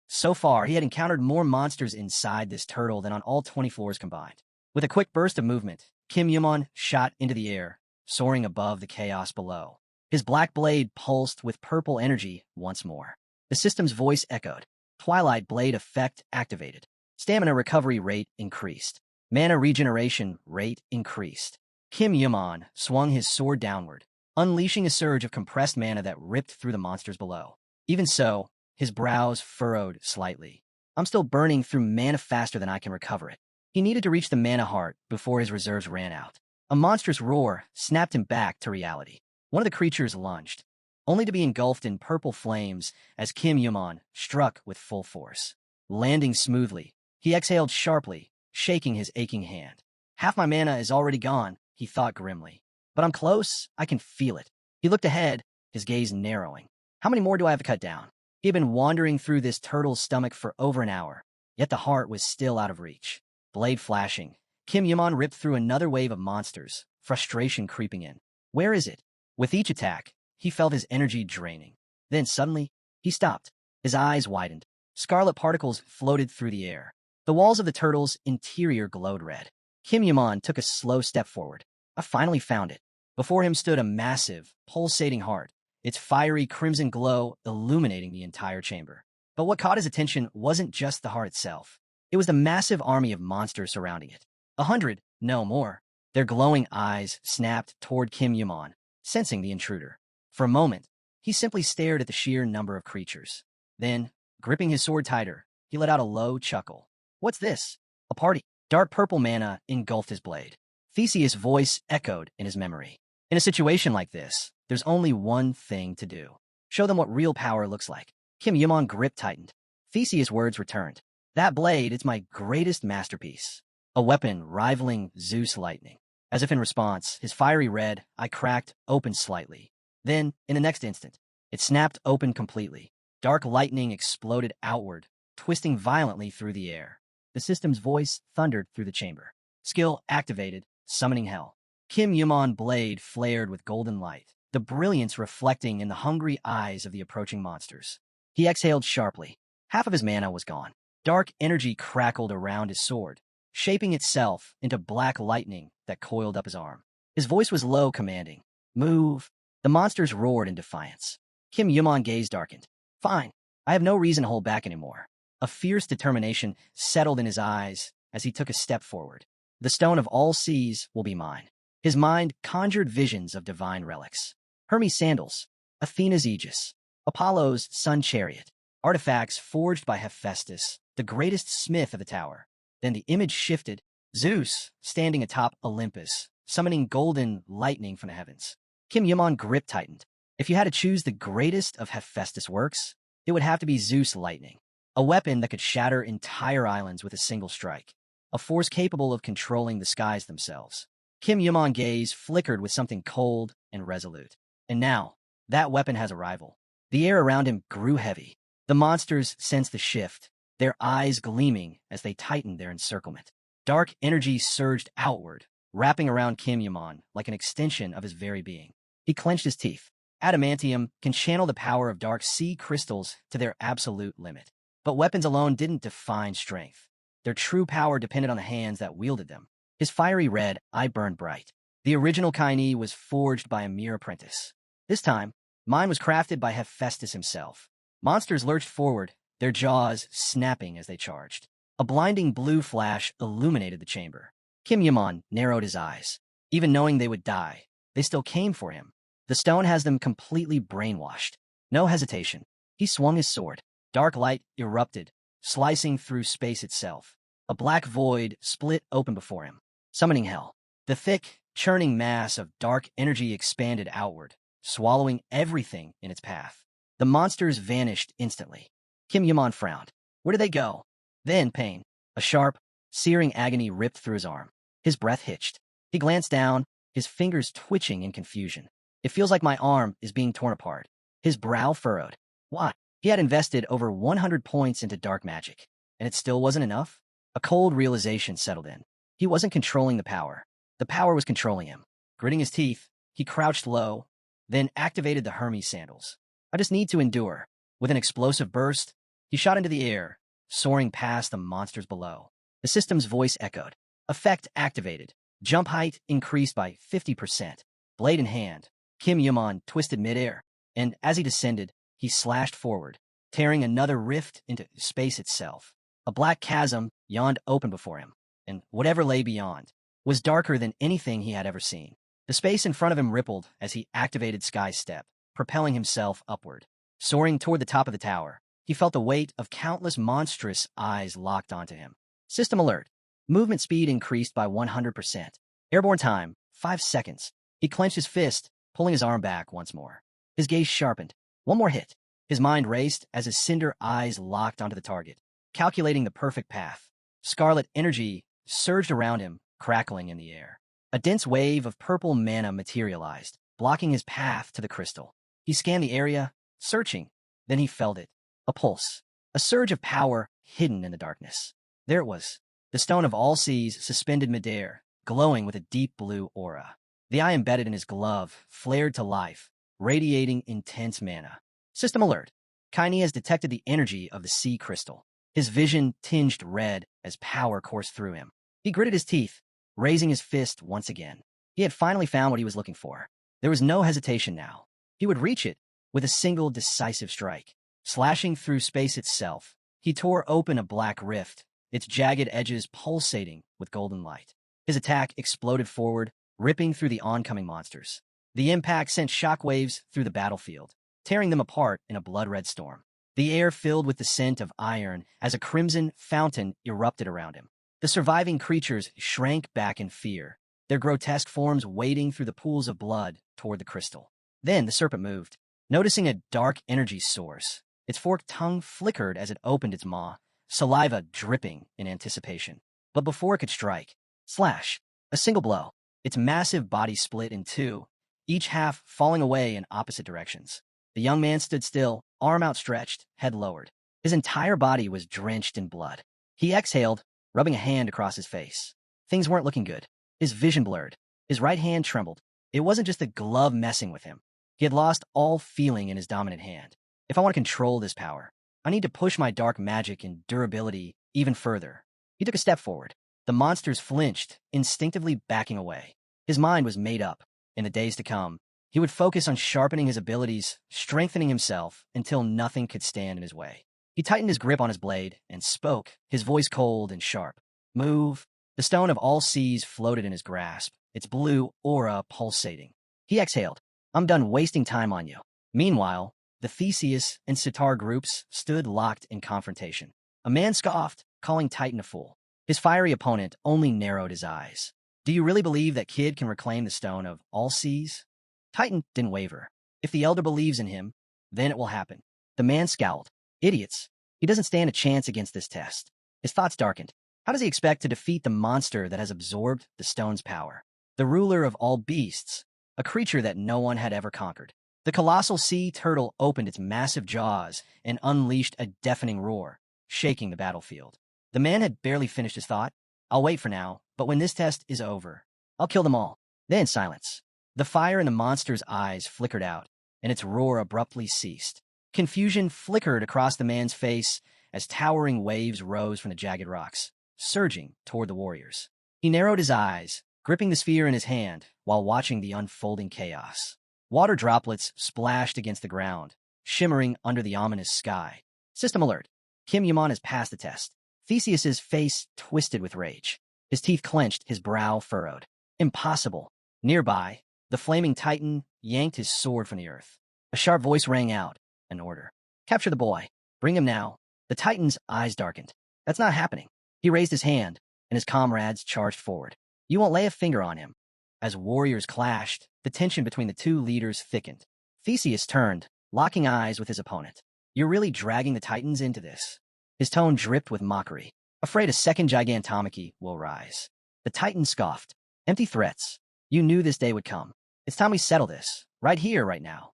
So far, he had encountered more monsters inside this turtle than on all 20 floors combined. With a quick burst of movement, Kim Yaman shot into the air, soaring above the chaos below. His black blade pulsed with purple energy once more. The system's voice echoed. Twilight Blade effect activated. Stamina recovery rate increased. Mana regeneration rate increased. Kim Yaman swung his sword downward, unleashing a surge of compressed mana that ripped through the monsters below. Even so, his brows furrowed slightly. I'm still burning through mana faster than I can recover it. He needed to reach the mana heart before his reserves ran out. A monstrous roar snapped him back to reality. One of the creatures lunged, only to be engulfed in purple flames as Kim Yaman struck with full force. Landing smoothly, he exhaled sharply, shaking his aching hand. Half my mana is already gone, he thought grimly. But I'm close, I can feel it. He looked ahead, his gaze narrowing. How many more do I have to cut down? He had been wandering through this turtle's stomach for over an hour, yet the heart was still out of reach. Blade flashing, Kim Yaman ripped through another wave of monsters, frustration creeping in. Where is it? With each attack, he felt his energy draining. Then suddenly, he stopped. His eyes widened. Scarlet particles floated through the air. The walls of the turtle's interior glowed red. Kim Yaman took a slow step forward. I finally found it. Before him stood a massive, pulsating heart, its fiery crimson glow illuminating the entire chamber. But what caught his attention wasn't just the heart itself. It was the massive army of monsters surrounding it. 100, no more. Their glowing eyes snapped toward Kim Yaman, sensing the intruder. For a moment, he simply stared at the sheer number of creatures. Then, gripping his sword tighter, he let out a low chuckle. What's this? A party. Dark purple mana engulfed his blade. Theseus' voice echoed in his memory. In a situation like this, there's only one thing to do. Show them what real power looks like. Kim Yaman's grip tightened. Theseus' words returned. That blade is my greatest masterpiece. A weapon rivaling Zeus' lightning. As if in response, his fiery red eye cracked open slightly. Then, in the next instant, it snapped open completely. Dark lightning exploded outward, twisting violently through the air. The system's voice thundered through the chamber. Skill activated, summoning hell. Kim Yaman's blade flared with golden light, the brilliance reflecting in the hungry eyes of the approaching monsters. He exhaled sharply. Half of his mana was gone. Dark energy crackled around his sword, shaping itself into black lightning that coiled up his arm. His voice was low, commanding. Move. The monsters roared in defiance. Kim Yaman's gaze darkened. Fine. I have no reason to hold back anymore. A fierce determination settled in his eyes as he took a step forward. The stone of all seas will be mine. His mind conjured visions of divine relics. Hermes' sandals, Athena's aegis, Apollo's sun chariot, artifacts forged by Hephaestus, the greatest smith of the tower. Then the image shifted. Zeus, standing atop Olympus, summoning golden lightning from the heavens. Kim Yaman's grip tightened. If you had to choose the greatest of Hephaestus' works, it would have to be Zeus' lightning, a weapon that could shatter entire islands with a single strike, a force capable of controlling the skies themselves. Kim Yaman's gaze flickered with something cold and resolute. And now, that weapon has a rival. The air around him grew heavy. The monsters sensed the shift, their eyes gleaming as they tightened their encirclement. Dark energy surged outward, wrapping around Kim Yaman like an extension of his very being. He clenched his teeth. Adamantium can channel the power of dark sea crystals to their absolute limit. But weapons alone didn't define strength. Their true power depended on the hands that wielded them. His fiery red eye burned bright. The original Kaini was forged by a mere apprentice. This time, mine was crafted by Hephaestus himself. Monsters lurched forward, their jaws snapping as they charged. A blinding blue flash illuminated the chamber. Kim Yaman narrowed his eyes. Even knowing they would die, they still came for him. The stone has them completely brainwashed. No hesitation. He swung his sword. Dark light erupted, slicing through space itself. A black void split open before him, summoning hell. The thick, churning mass of dark energy expanded outward, swallowing everything in its path. The monsters vanished instantly. Kim Yaman frowned. Where did they go? Then pain. A sharp, searing agony ripped through his arm. His breath hitched. He glanced down, his fingers twitching in confusion. It feels like my arm is being torn apart. His brow furrowed. Why? He had invested over 100 points into dark magic, and it still wasn't enough? A cold realization settled in. He wasn't controlling the power. The power was controlling him. Gritting his teeth, he crouched low, then activated the Hermes sandals. I just need to endure. With an explosive burst, he shot into the air, soaring past the monsters below. The system's voice echoed. Effect activated. Jump height increased by 50%. Blade in hand, Kim Yaman twisted midair, and as he descended, he slashed forward, tearing another rift into space itself. A black chasm yawned open before him, and whatever lay beyond was darker than anything he had ever seen. The space in front of him rippled as he activated Sky Step, propelling himself upward. Soaring toward the top of the tower, he felt the weight of countless monstrous eyes locked onto him. System alert. Movement speed increased by 100%. Airborne time, 5 seconds. He clenched his fist, pulling his arm back once more. His gaze sharpened. One more hit. His mind raced as his cinder eyes locked onto the target, calculating the perfect path. Scarlet energy surged around him, crackling in the air. A dense wave of purple mana materialized, blocking his path to the crystal. He scanned the area, searching. Then he felt it. A pulse. A surge of power hidden in the darkness. There it was. The stone of all seas suspended midair, glowing with a deep blue aura. The eye embedded in his glove flared to life, radiating intense mana. System alert. Kaini has detected the energy of the sea crystal. His vision tinged red as power coursed through him. He gritted his teeth, raising his fist once again. He had finally found what he was looking for. There was no hesitation now. He would reach it with a single decisive strike. Slashing through space itself, he tore open a black rift, its jagged edges pulsating with golden light. His attack exploded forward, ripping through the oncoming monsters. The impact sent shockwaves through the battlefield, tearing them apart in a blood-red storm. The air filled with the scent of iron as a crimson fountain erupted around him. The surviving creatures shrank back in fear, their grotesque forms wading through the pools of blood toward the crystal. Then the serpent moved, noticing a dark energy source. Its forked tongue flickered as it opened its maw, saliva dripping in anticipation. But before it could strike, slash, a single blow. Its massive body split in two, each half falling away in opposite directions. The young man stood still, arm outstretched, head lowered. His entire body was drenched in blood. He exhaled, rubbing a hand across his face. Things weren't looking good. His vision blurred. His right hand trembled. It wasn't just the glove messing with him. He had lost all feeling in his dominant hand. If I want to control this power, I need to push my dark magic and durability even further. He took a step forward. The monsters flinched, instinctively backing away. His mind was made up. In the days to come, he would focus on sharpening his abilities, strengthening himself until nothing could stand in his way. He tightened his grip on his blade and spoke, his voice cold and sharp. Move. The stone of all seas floated in his grasp, its blue aura pulsating. He exhaled. I'm done wasting time on you. Meanwhile, the Theseus and Sitar groups stood locked in confrontation. A man scoffed, calling Titan a fool. His fiery opponent only narrowed his eyes. Do you really believe that Kid can reclaim the stone of all seas? Titan didn't waver. If the elder believes in him, then it will happen. The man scowled. Idiots. He doesn't stand a chance against this test. His thoughts darkened. How does he expect to defeat the monster that has absorbed the stone's power? The ruler of all beasts, a creature that no one had ever conquered. The colossal sea turtle opened its massive jaws and unleashed a deafening roar, shaking the battlefield. The man had barely finished his thought. I'll wait for now, but when this test is over, I'll kill them all. Then silence. The fire in the monster's eyes flickered out, and its roar abruptly ceased. Confusion flickered across the man's face as towering waves rose from the jagged rocks. surging toward the warriors. He narrowed his eyes, gripping the sphere in his hand while watching the unfolding chaos. Water droplets splashed against the ground, shimmering under the ominous sky. System alert. Kim Yaman has passed the test. Theseus's face twisted with rage. His teeth clenched, his brow furrowed. Impossible. Nearby, the flaming titan yanked his sword from the earth. A sharp voice rang out, an order. Capture the boy. Bring him now. The titan's eyes darkened. That's not happening. He raised his hand, and his comrades charged forward. You won't lay a finger on him. As warriors clashed, the tension between the two leaders thickened. Theseus turned, locking eyes with his opponent. You're really dragging the titans into this. His tone dripped with mockery. Afraid a second gigantomachy will rise. The titan scoffed. Empty threats. You knew this day would come. It's time we settle this. Right here, right now.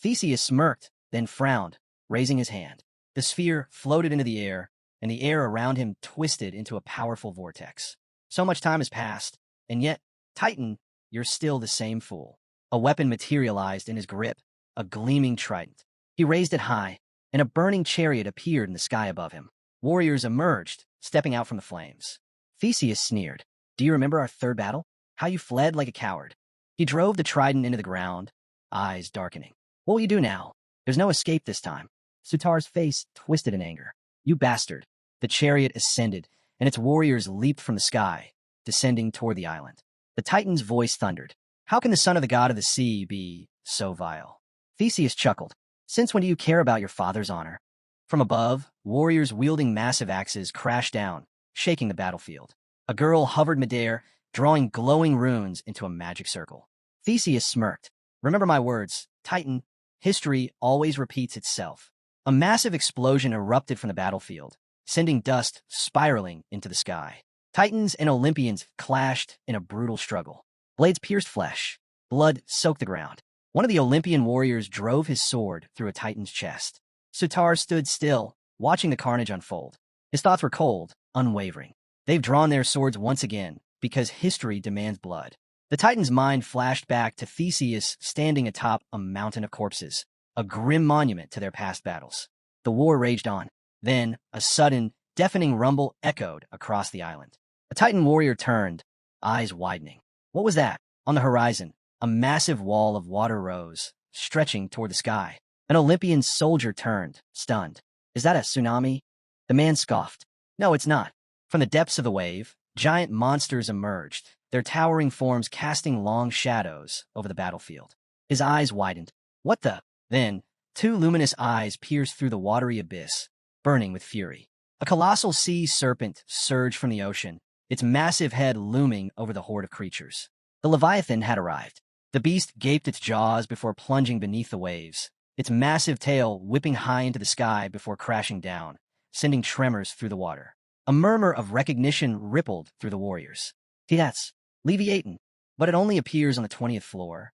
Theseus smirked, then frowned, raising his hand. The sphere floated into the air, and the air around him twisted into a powerful vortex. So much time has passed, and yet, Titan, you're still the same fool. A weapon materialized in his grip, a gleaming trident. He raised it high, and a burning chariot appeared in the sky above him. Warriors emerged, stepping out from the flames. Theseus sneered. Do you remember our third battle? How you fled like a coward. He drove the trident into the ground, eyes darkening. What will you do now? There's no escape this time. Sutar's face twisted in anger. You bastard. The chariot ascended, and its warriors leaped from the sky, descending toward the island. The Titan's voice thundered. How can the son of the god of the sea be so vile? Theseus chuckled. Since when do you care about your father's honor? From above, warriors wielding massive axes crashed down, shaking the battlefield. A girl hovered midair, drawing glowing runes into a magic circle. Theseus smirked. Remember my words, Titan, history always repeats itself. A massive explosion erupted from the battlefield, sending dust spiraling into the sky. Titans and Olympians clashed in a brutal struggle. Blades pierced flesh. Blood soaked the ground. One of the Olympian warriors drove his sword through a Titan's chest. Sutar stood still, watching the carnage unfold. His thoughts were cold, unwavering. They've drawn their swords once again, because history demands blood. The Titan's mind flashed back to Theseus standing atop a mountain of corpses, a grim monument to their past battles. The war raged on. Then, a sudden, deafening rumble echoed across the island. A Titan warrior turned, eyes widening. What was that? On the horizon, a massive wall of water rose, stretching toward the sky. An Olympian soldier turned, stunned. Is that a tsunami? The man scoffed. No, it's not. From the depths of the wave, giant monsters emerged, their towering forms casting long shadows over the battlefield. His eyes widened. What the? Then, two luminous eyes pierced through the watery abyss, burning with fury. A colossal sea serpent surged from the ocean, its massive head looming over the horde of creatures. The Leviathan had arrived. The beast gaped its jaws before plunging beneath the waves, its massive tail whipping high into the sky before crashing down, sending tremors through the water. A murmur of recognition rippled through the warriors. That's Leviathan, but it only appears on the 20th floor.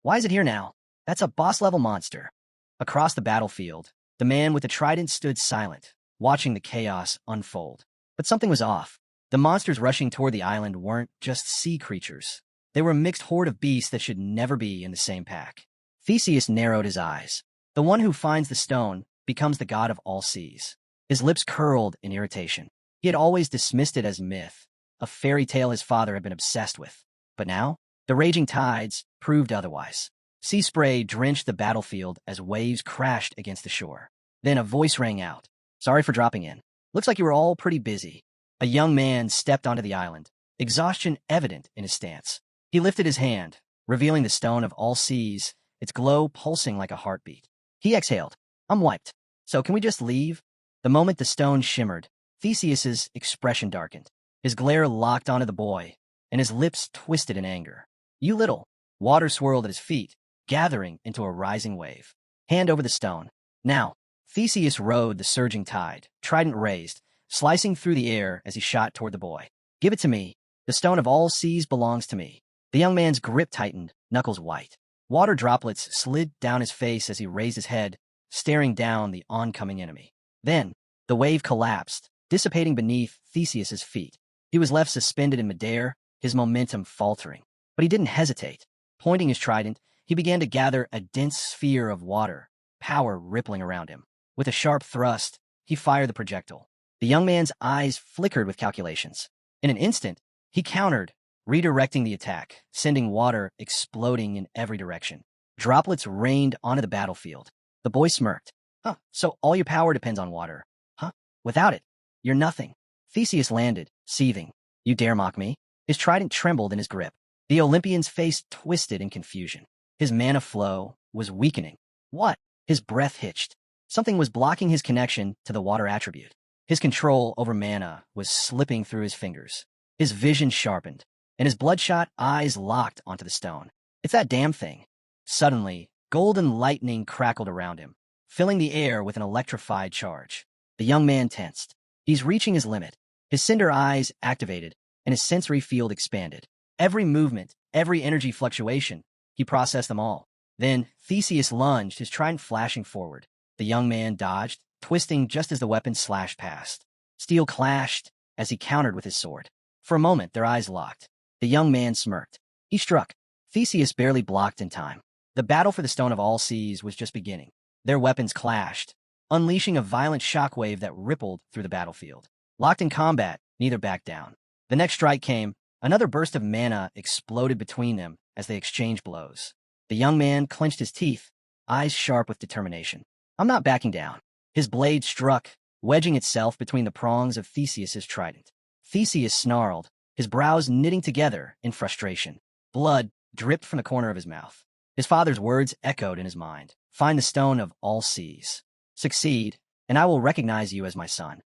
Why is it here now? That's a boss-level monster. Across the battlefield, the man with the trident stood silent, watching the chaos unfold. But something was off. The monsters rushing toward the island weren't just sea creatures. They were a mixed horde of beasts that should never be in the same pack. Theseus narrowed his eyes. The one who finds the stone becomes the god of all seas. His lips curled in irritation. He had always dismissed it as myth, a fairy tale his father had been obsessed with. But now, the raging tides proved otherwise. Sea spray drenched the battlefield as waves crashed against the shore. Then a voice rang out. Sorry for dropping in. Looks like you were all pretty busy. A young man stepped onto the island, exhaustion evident in his stance. He lifted his hand, revealing the stone of all seas, its glow pulsing like a heartbeat. He exhaled. I'm wiped. So can we just leave? The moment the stone shimmered, Theseus's expression darkened. His glare locked onto the boy, and his lips twisted in anger. You little. Water swirled at his feet, gathering into a rising wave. Hand over the stone. Now. Theseus rode the surging tide, trident raised, slicing through the air as he shot toward the boy. Give it to me. The stone of all seas belongs to me. The young man's grip tightened, knuckles white. Water droplets slid down his face as he raised his head, staring down the oncoming enemy. Then, the wave collapsed, dissipating beneath Theseus's feet. He was left suspended in midair, his momentum faltering. But he didn't hesitate. Pointing his trident, he began to gather a dense sphere of water, power rippling around him. With a sharp thrust, he fired the projectile. The young man's eyes flickered with calculations. In an instant, he countered, redirecting the attack, sending water exploding in every direction. Droplets rained onto the battlefield. The boy smirked. Huh, so all your power depends on water. Huh? Without it, you're nothing. Theseus landed, seething. You dare mock me? His trident trembled in his grip. The Olympian's face twisted in confusion. His mana flow was weakening. What? His breath hitched. Something was blocking his connection to the water attribute. His control over mana was slipping through his fingers. His vision sharpened, and his bloodshot eyes locked onto the stone. It's that damn thing. Suddenly, golden lightning crackled around him, filling the air with an electrified charge. The young man tensed. He's reaching his limit. His cinder eyes activated, and his sensory field expanded. Every movement, every energy fluctuation, he processed them all. Then Theseus lunged, his trident flashing forward. The young man dodged, twisting just as the weapon slashed past. Steel clashed as he countered with his sword. For a moment, their eyes locked. The young man smirked. He struck. Theseus barely blocked in time. The battle for the Stone of All Seas was just beginning. Their weapons clashed, unleashing a violent shockwave that rippled through the battlefield. Locked in combat, neither backed down. The next strike came. Another burst of mana exploded between them as they exchanged blows. The young man clenched his teeth, eyes sharp with determination. I'm not backing down. His blade struck, wedging itself between the prongs of Theseus's trident. Theseus snarled, his brows knitting together in frustration. Blood dripped from the corner of his mouth. His father's words echoed in his mind. Find the Stone of All Seas. Succeed, and I will recognize you as my son.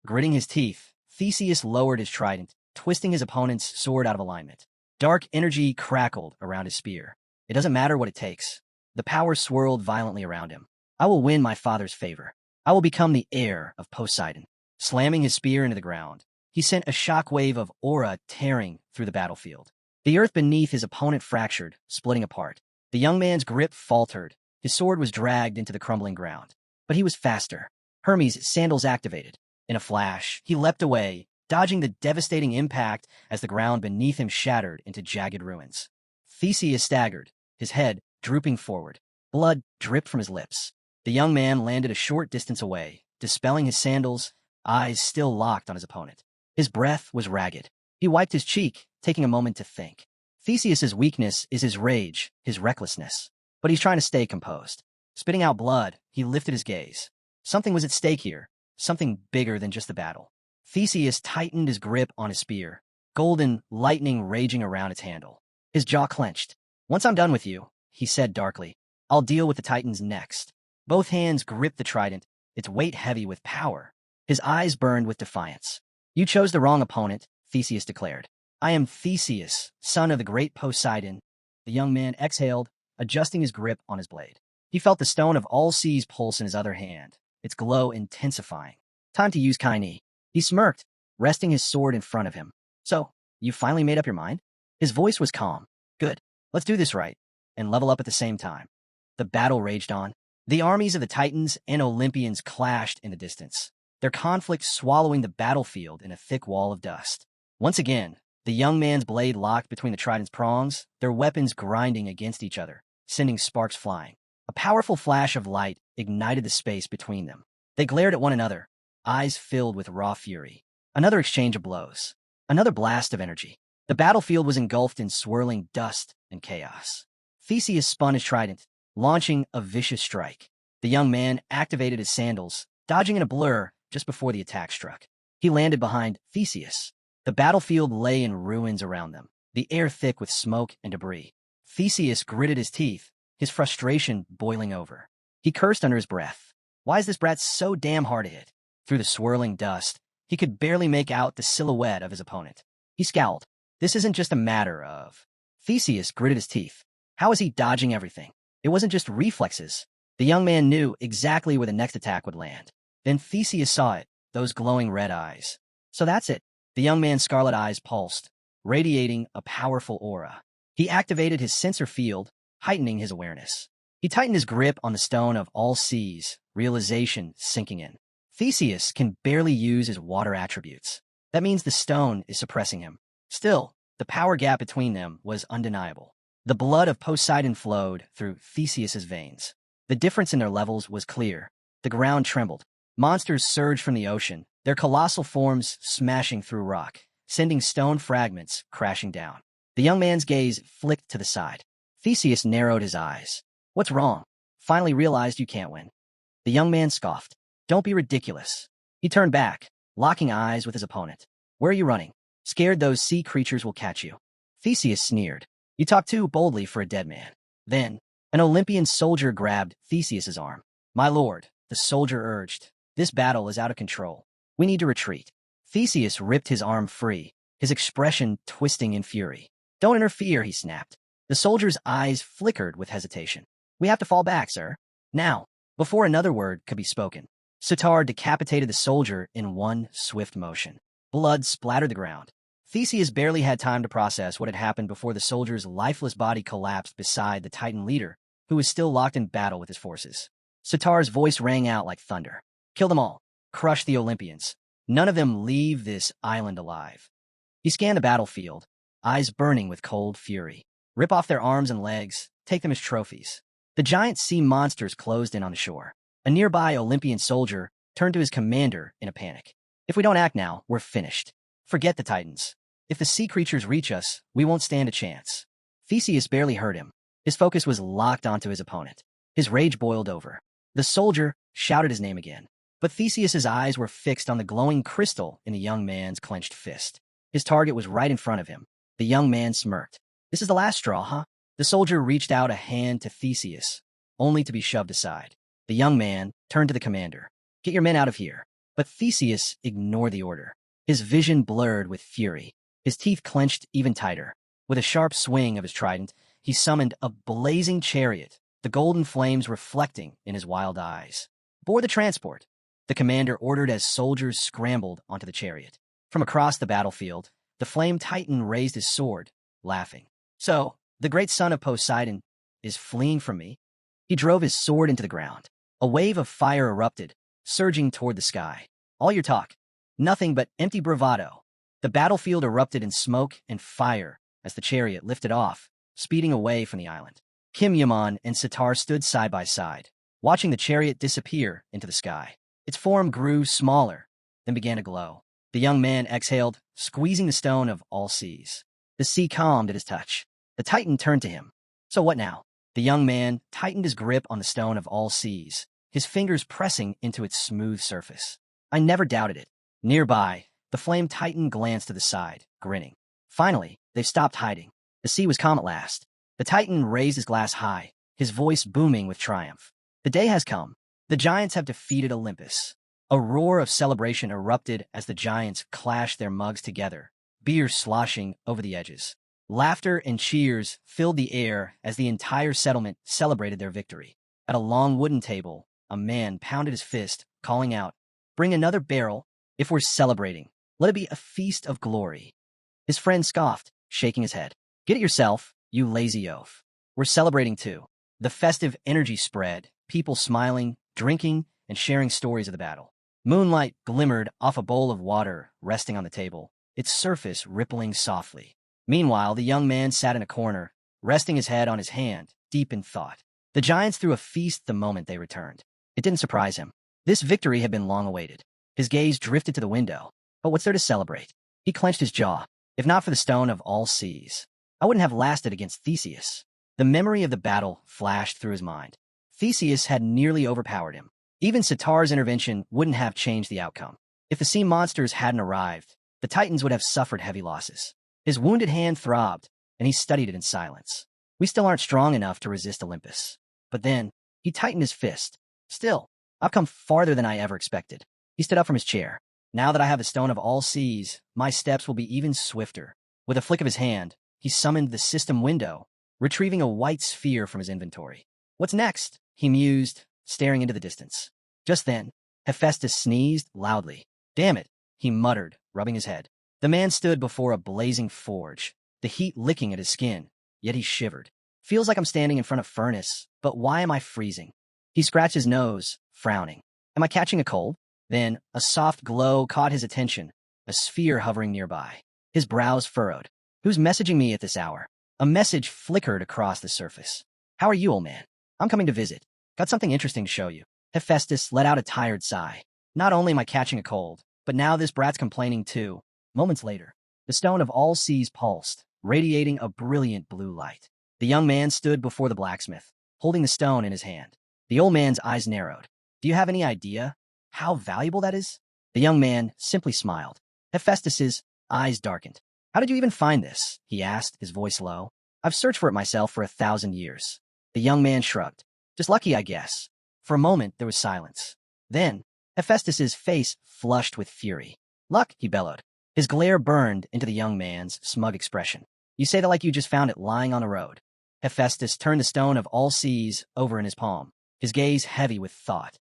Gritting his teeth, Theseus lowered his trident, twisting his opponent's sword out of alignment. Dark energy crackled around his spear. It doesn't matter what it takes. The power swirled violently around him. I will win my father's favor. I will become the heir of Poseidon. Slamming his spear into the ground, he sent a shockwave of aura tearing through the battlefield. The earth beneath his opponent fractured, splitting apart. The young man's grip faltered. His sword was dragged into the crumbling ground. But he was faster. Hermes' sandals activated. In a flash, he leapt away, dodging the devastating impact as the ground beneath him shattered into jagged ruins. Theseus staggered, his head drooping forward. Blood dripped from his lips. The young man landed a short distance away, dispelling his sandals, eyes still locked on his opponent. His breath was ragged. He wiped his cheek, taking a moment to think. Theseus's weakness is his rage, his recklessness. But he's trying to stay composed. Spitting out blood, he lifted his gaze. Something was at stake here, something bigger than just the battle. Theseus tightened his grip on his spear, golden lightning raging around its handle. His jaw clenched. Once I'm done with you, he said darkly, I'll deal with the Titans next. Both hands gripped the trident, its weight heavy with power. His eyes burned with defiance. You chose the wrong opponent, Theseus declared. I am Theseus, son of the great Poseidon. The young man exhaled, adjusting his grip on his blade. He felt the Stone of All Seas pulse in his other hand, its glow intensifying. Time to use Kaini. He smirked, resting his sword in front of him. So, you finally made up your mind? His voice was calm. Good. Let's do this right, and level up at the same time. The battle raged on. The armies of the Titans and Olympians clashed in the distance, their conflict swallowing the battlefield in a thick wall of dust. Once again, the young man's blade locked between the trident's prongs, their weapons grinding against each other, sending sparks flying. A powerful flash of light ignited the space between them. They glared at one another, eyes filled with raw fury. Another exchange of blows. Another blast of energy. The battlefield was engulfed in swirling dust and chaos. Theseus spun his trident, launching a vicious strike. The young man activated his sandals, dodging in a blur just before the attack struck. He landed behind Theseus. The battlefield lay in ruins around them, the air thick with smoke and debris. Theseus gritted his teeth, his frustration boiling over. He cursed under his breath. Why is this brat so damn hard to hit? Through the swirling dust, he could barely make out the silhouette of his opponent. He scowled. This isn't just a matter of... Theseus gritted his teeth. How is he dodging everything? It wasn't just reflexes. The young man knew exactly where the next attack would land. Then Theseus saw it, those glowing red eyes. So that's it. The young man's scarlet eyes pulsed, radiating a powerful aura. He activated his sensor field, heightening his awareness. He tightened his grip on the Stone of All Seas, realization sinking in. Theseus can barely use his water attributes. That means the stone is suppressing him. Still, the power gap between them was undeniable. The blood of Poseidon flowed through Theseus's veins. The difference in their levels was clear. The ground trembled. Monsters surged from the ocean, their colossal forms smashing through rock, sending stone fragments crashing down. The young man's gaze flicked to the side. Theseus narrowed his eyes. What's wrong? Finally realized you can't win. The young man scoffed. Don't be ridiculous. He turned back, locking eyes with his opponent. Where are you running? Scared those sea creatures will catch you. Theseus sneered. You talk too boldly for a dead man. Then, an Olympian soldier grabbed Theseus's arm. My lord, the soldier urged, this battle is out of control. We need to retreat. Theseus ripped his arm free, his expression twisting in fury. Don't interfere, he snapped. The soldier's eyes flickered with hesitation. We have to fall back, sir. Now, before another word could be spoken, Sitar decapitated the soldier in one swift motion. Blood splattered the ground. Theseus barely had time to process what had happened before the soldier's lifeless body collapsed beside the Titan leader, who was still locked in battle with his forces. Sitar's voice rang out like thunder. Kill them all. Crush the Olympians. None of them leave this island alive. He scanned the battlefield, eyes burning with cold fury. Rip off their arms and legs, take them as trophies. The giant sea monsters closed in on the shore. A nearby Olympian soldier turned to his commander in a panic. If we don't act now, we're finished. Forget the Titans. If the sea creatures reach us, we won't stand a chance. Theseus barely heard him. His focus was locked onto his opponent. His rage boiled over. The soldier shouted his name again, but Theseus's eyes were fixed on the glowing crystal in the young man's clenched fist. His target was right in front of him. The young man smirked. This is the last straw, huh? The soldier reached out a hand to Theseus, only to be shoved aside. The young man turned to the commander. Get your men out of here. But Theseus ignored the order. His vision blurred with fury. His teeth clenched even tighter. With a sharp swing of his trident, he summoned a blazing chariot, the golden flames reflecting in his wild eyes. Board the transport, the commander ordered as soldiers scrambled onto the chariot. From across the battlefield, the flame titan raised his sword, laughing. So, the great son of Poseidon is fleeing from me? He drove his sword into the ground. A wave of fire erupted, surging toward the sky. All your talk. Nothing but empty bravado. The battlefield erupted in smoke and fire as the chariot lifted off, speeding away from the island. Kim Yaman and Sitar stood side by side, watching the chariot disappear into the sky. Its form grew smaller, then began to glow. The young man exhaled, squeezing the stone of all seas. The sea calmed at his touch. The Titan turned to him. So what now? The young man tightened his grip on the stone of all seas, his fingers pressing into its smooth surface. I never doubted it. Nearby, the flame titan glanced to the side, grinning. Finally, they've stopped hiding. The sea was calm at last. The titan raised his glass high, his voice booming with triumph. The day has come. The giants have defeated Olympus. A roar of celebration erupted as the giants clashed their mugs together, beer sloshing over the edges. Laughter and cheers filled the air as the entire settlement celebrated their victory. At a long wooden table, a man pounded his fist, calling out, Bring another barrel. If we're celebrating, let it be a feast of glory. His friend scoffed, shaking his head. Get it yourself, you lazy oaf. We're celebrating too. The festive energy spread, people smiling, drinking, and sharing stories of the battle. Moonlight glimmered off a bowl of water resting on the table, its surface rippling softly. Meanwhile, the young man sat in a corner, resting his head on his hand, deep in thought. The giants threw a feast the moment they returned. It didn't surprise him. This victory had been long awaited. His gaze drifted to the window. But what's there to celebrate? He clenched his jaw. If not for the stone of all seas, I wouldn't have lasted against Theseus. The memory of the battle flashed through his mind. Theseus had nearly overpowered him. Even Sitar's intervention wouldn't have changed the outcome. If the sea monsters hadn't arrived, the Titans would have suffered heavy losses. His wounded hand throbbed, and he studied it in silence. We still aren't strong enough to resist Olympus. But then, he tightened his fist. Still, I've come farther than I ever expected. He stood up from his chair. Now that I have the stone of all seas, my steps will be even swifter. With a flick of his hand, he summoned the system window, retrieving a white sphere from his inventory. What's next? He mused, staring into the distance. Just then, Hephaestus sneezed loudly. Damn it, he muttered, rubbing his head. The man stood before a blazing forge, the heat licking at his skin, yet he shivered. Feels like I'm standing in front of a furnace, but why am I freezing? He scratched his nose, frowning. Am I catching a cold? Then, a soft glow caught his attention, a sphere hovering nearby. His brows furrowed. Who's messaging me at this hour? A message flickered across the surface. How are you, old man? I'm coming to visit. Got something interesting to show you. Hephaestus let out a tired sigh. Not only am I catching a cold, But now this brat's complaining too. Moments later, the stone of all seas pulsed, radiating a brilliant blue light. The young man stood before the blacksmith, holding the stone in his hand. The old man's eyes narrowed. Do you have any idea how valuable that is? The young man simply smiled. Hephaestus's eyes darkened. How did you even find this? He asked, his voice low. I've searched for it myself for 1,000 years. The young man shrugged. Just lucky, I guess. For a moment, there was silence. Then, Hephaestus's face flushed with fury. Luck, he bellowed. His glare burned into the young man's smug expression. You say that like you just found it lying on the road. Hephaestus turned the stone of all seas over in his palm, his gaze heavy with thought.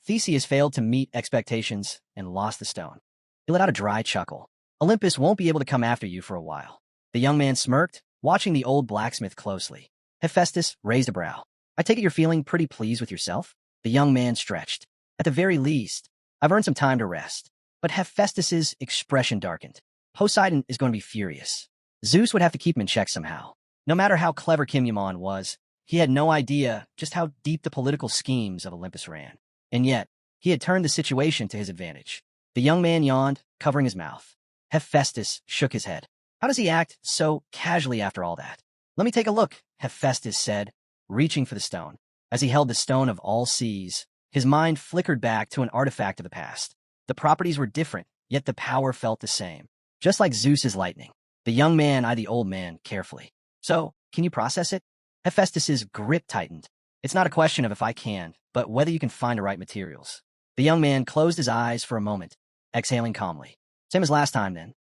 Theseus failed to meet expectations and lost the stone. He let out a dry chuckle. Olympus won't be able to come after you for a while. The young man smirked, watching the old blacksmith closely. Hephaestus raised a brow. I take it you're feeling pretty pleased with yourself? The young man stretched. At the very least, I've earned some time to rest. But Hephaestus's expression darkened. Poseidon is going to be furious. Zeus would have to keep him in check somehow. No matter how clever Kim Yaman was, he had no idea just how deep the political schemes of Olympus ran. And yet, he had turned the situation to his advantage. The young man yawned, covering his mouth. Hephaestus shook his head. How does he act so casually after all that? Let me take a look, Hephaestus said, reaching for the stone. As he held the stone of all seas, his mind flickered back to an artifact of the past. The properties were different, yet the power felt the same. Just like Zeus's lightning. The young man eyed the old man carefully. So, can you process it? Hephaestus's grip tightened. It's not a question of if I can, but whether you can find the right materials. The young man closed his eyes for a moment, exhaling calmly. Same as last time, then.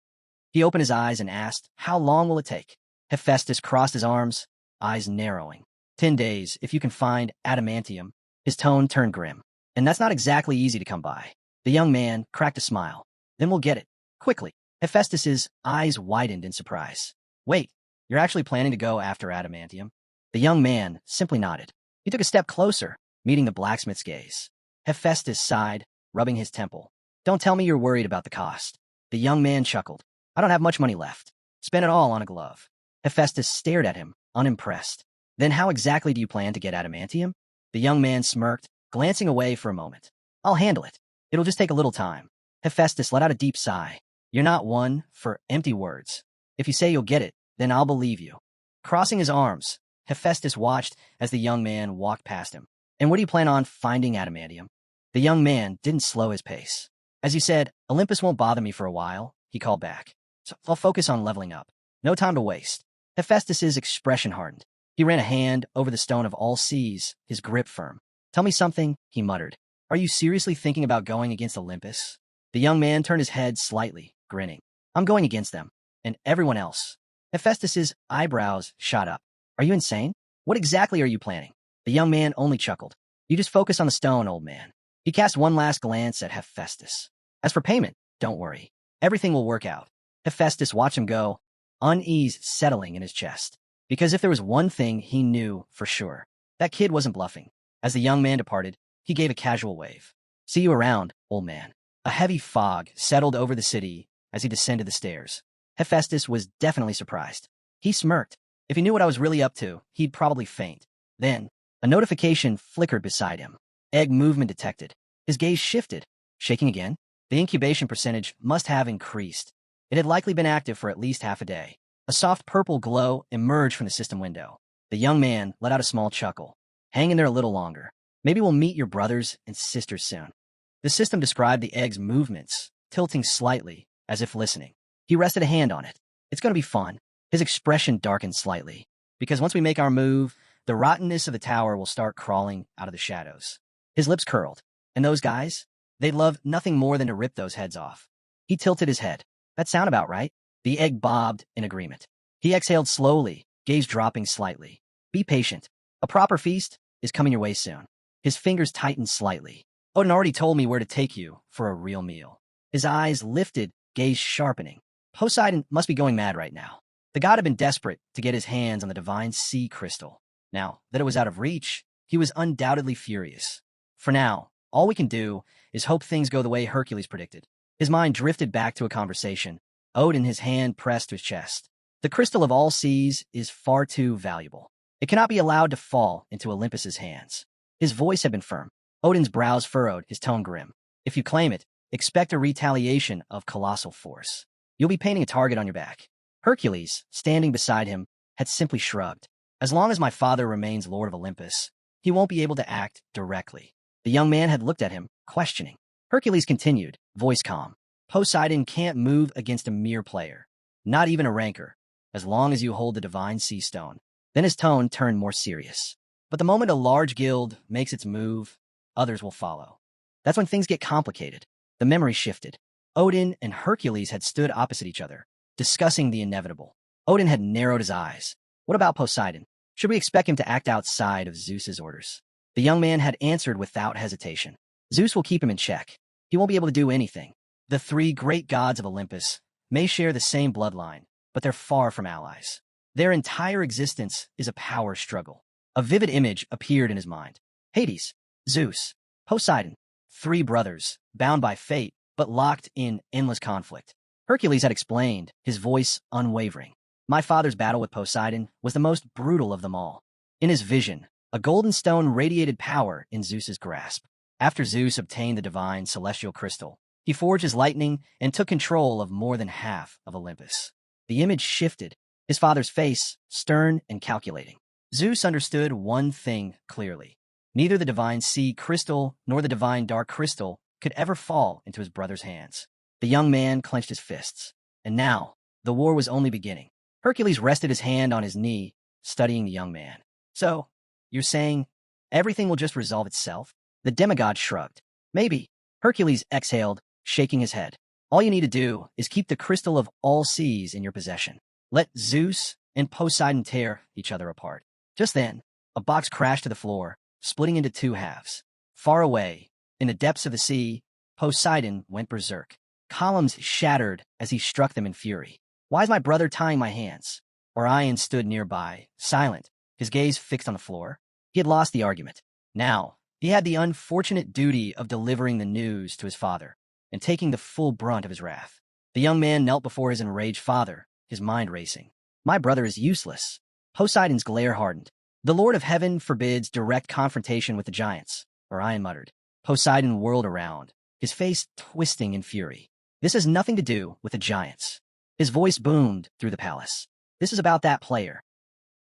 He opened his eyes and asked, how long will it take? Hephaestus crossed his arms, eyes narrowing. 10 days, if you can find adamantium. His tone turned grim. And that's not exactly easy to come by. The young man cracked a smile. Then we'll get it. Quickly. Hephaestus's eyes widened in surprise. Wait, you're actually planning to go after adamantium? The young man simply nodded. He took a step closer, meeting the blacksmith's gaze. Hephaestus sighed, rubbing his temple. Don't tell me you're worried about the cost. The young man chuckled. I don't have much money left. Spend it all on a glove. Hephaestus stared at him, unimpressed. Then how exactly do you plan to get adamantium? The young man smirked, glancing away for a moment. I'll handle it. It'll just take a little time. Hephaestus let out a deep sigh. You're not one for empty words. If you say you'll get it, then I'll believe you. Crossing his arms, Hephaestus watched as the young man walked past him. And what do you plan on finding adamantium? The young man didn't slow his pace. As you said, Olympus won't bother me for a while, he called back. So I'll focus on leveling up. No time to waste. Hephaestus's expression hardened. He ran a hand over the stone of all seas, his grip firm. Tell me something, he muttered. Are you seriously thinking about going against Olympus? The young man turned his head slightly, grinning. I'm going against them. And everyone else. Hephaestus's eyebrows shot up. Are you insane? What exactly are you planning? The young man only chuckled. You just focus on the stone, old man. He cast one last glance at Hephaestus. As for payment, don't worry. Everything will work out. Hephaestus watched him go, unease settling in his chest. Because if there was one thing he knew for sure, that kid wasn't bluffing. As the young man departed, he gave a casual wave. See you around, old man. A heavy fog settled over the city as he descended the stairs. Hephaestus was definitely surprised. He smirked. If he knew what I was really up to, he'd probably faint. Then, a notification flickered beside him. Egg movement detected. His gaze shifted. Shaking again? The incubation percentage must have increased. It had likely been active for at least half a day. A soft purple glow emerged from the system window. The young man let out a small chuckle. Hang in there a little longer. Maybe we'll meet your brothers and sisters soon. The system described the egg's movements, tilting slightly, as if listening. He rested a hand on it. It's going to be fun. His expression darkened slightly. Because once we make our move, the rottenness of the tower will start crawling out of the shadows. His lips curled. And those guys? They'd love nothing more than to rip those heads off. He tilted his head. That sound about right? The egg bobbed in agreement. He exhaled slowly, gaze dropping slightly. Be patient. A proper feast is coming your way soon. His fingers tightened slightly. Odin already told me where to take you for a real meal. His eyes lifted, gaze sharpening. Poseidon must be going mad right now. The god had been desperate to get his hands on the divine sea crystal. Now that it was out of reach, he was undoubtedly furious. For now, all we can do is hope things go the way Hercules predicted. His mind drifted back to a conversation. Odin, his hand pressed to his chest. The crystal of all seas is far too valuable. It cannot be allowed to fall into Olympus's hands. His voice had been firm. Odin's brows furrowed, his tone grim. If you claim it, expect a retaliation of colossal force. You'll be painting a target on your back. Hercules, standing beside him, had simply shrugged. As long as my father remains Lord of Olympus, he won't be able to act directly. The young man had looked at him, questioning. Hercules continued, voice calm. Poseidon can't move against a mere player, not even a ranker, as long as you hold the divine sea stone. Then his tone turned more serious. But the moment a large guild makes its move, others will follow. That's when things get complicated. The memory shifted. Odin and Hercules had stood opposite each other, discussing the inevitable. Odin had narrowed his eyes. What about Poseidon? Should we expect him to act outside of Zeus's orders? The young man had answered without hesitation. Zeus will keep him in check. He won't be able to do anything. The three great gods of Olympus may share the same bloodline, but they're far from allies. Their entire existence is a power struggle. A vivid image appeared in his mind. Hades, Zeus, Poseidon, three brothers, bound by fate, but locked in endless conflict. Hercules had explained, his voice unwavering. My father's battle with Poseidon was the most brutal of them all. In his vision, a golden stone radiated power in Zeus's grasp. After Zeus obtained the divine celestial crystal, he forged his lightning and took control of more than half of Olympus. The image shifted, his father's face stern and calculating. Zeus understood one thing clearly. Neither the divine sea crystal nor the divine dark crystal could ever fall into his brother's hands. The young man clenched his fists. And now, the war was only beginning. Hercules rested his hand on his knee, studying the young man. So, you're saying everything will just resolve itself? The demigod shrugged. Maybe. Hercules exhaled, shaking his head. All you need to do is keep the crystal of all seas in your possession. Let Zeus and Poseidon tear each other apart. Just then, a box crashed to the floor, splitting into two halves. Far away, in the depths of the sea, Poseidon went berserk. Columns shattered as he struck them in fury. Why is my brother tying my hands? Orion stood nearby, silent, his gaze fixed on the floor. He had lost the argument. Now, he had the unfortunate duty of delivering the news to his father and taking the full brunt of his wrath. The young man knelt before his enraged father, his mind racing. My brother is useless. Poseidon's glare hardened. The Lord of Heaven forbids direct confrontation with the giants, Orion muttered. Poseidon whirled around, his face twisting in fury. This has nothing to do with the giants. His voice boomed through the palace. This is about that player.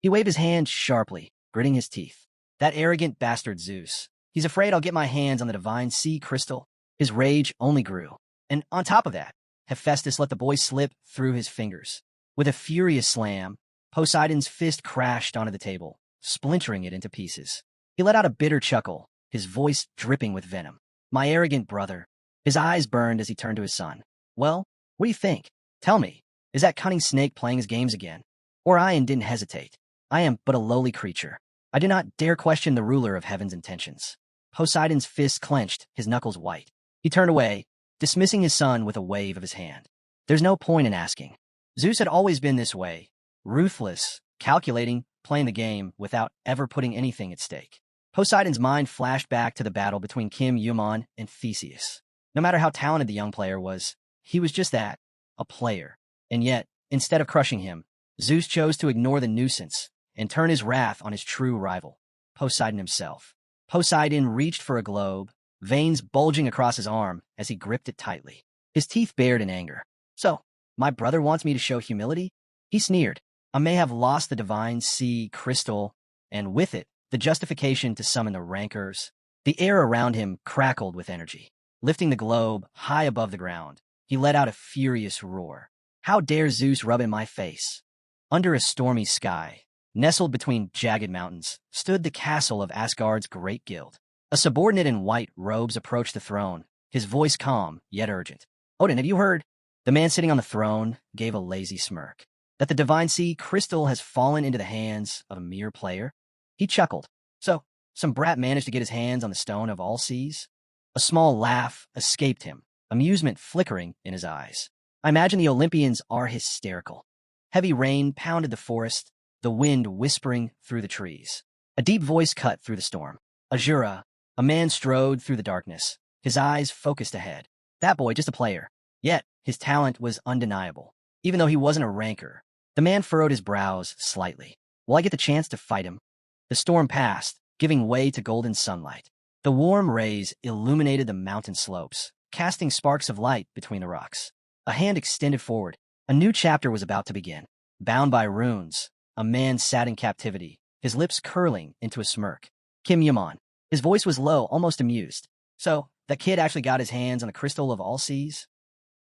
He waved his hand sharply, gritting his teeth. That arrogant bastard Zeus. He's afraid I'll get my hands on the divine sea crystal. His rage only grew. And on top of that, Hephaestus let the boy slip through his fingers. With a furious slam, Poseidon's fist crashed onto the table, splintering it into pieces. He let out a bitter chuckle, his voice dripping with venom. My arrogant brother. His eyes burned as he turned to his son. Well, what do you think? Tell me, is that cunning snake playing his games again? Orion didn't hesitate. I am but a lowly creature. I do not dare question the ruler of heaven's intentions. Poseidon's fist clenched, his knuckles white. He turned away, dismissing his son with a wave of his hand. There's no point in asking. Zeus had always been this way, ruthless, calculating, playing the game without ever putting anything at stake. Poseidon's mind flashed back to the battle between Yuan and Theseus. No matter how talented the young player was, he was just that, a player. And yet, instead of crushing him, Zeus chose to ignore the nuisance and turn his wrath on his true rival, Poseidon himself. Poseidon reached for a globe, veins bulging across his arm as he gripped it tightly. His teeth bared in anger. So, my brother wants me to show humility? He sneered. I may have lost the divine sea crystal, and with it, the justification to summon the rankers. The air around him crackled with energy. Lifting the globe high above the ground, he let out a furious roar. How dare Zeus rub in my face? Under a stormy sky, nestled between jagged mountains, stood the castle of Asgard's great guild. A subordinate in white robes approached the throne, his voice calm, yet urgent. Odin, have you heard? The man sitting on the throne gave a lazy smirk. That the divine sea crystal has fallen into the hands of a mere player? He chuckled. So, some brat managed to get his hands on the stone of all seas? A small laugh escaped him, amusement flickering in his eyes. I imagine the Olympians are hysterical. Heavy rain pounded the forest, the wind whispering through the trees. A deep voice cut through the storm. Azura, a man strode through the darkness, his eyes focused ahead. That boy, just a player. Yet, his talent was undeniable. Even though he wasn't a ranker, the man furrowed his brows slightly. Will I get the chance to fight him? The storm passed, giving way to golden sunlight. The warm rays illuminated the mountain slopes, casting sparks of light between the rocks. A hand extended forward. A new chapter was about to begin. Bound by runes, a man sat in captivity, his lips curling into a smirk. Kim Yaman. His voice was low, almost amused. So, that kid actually got his hands on the crystal of all seas?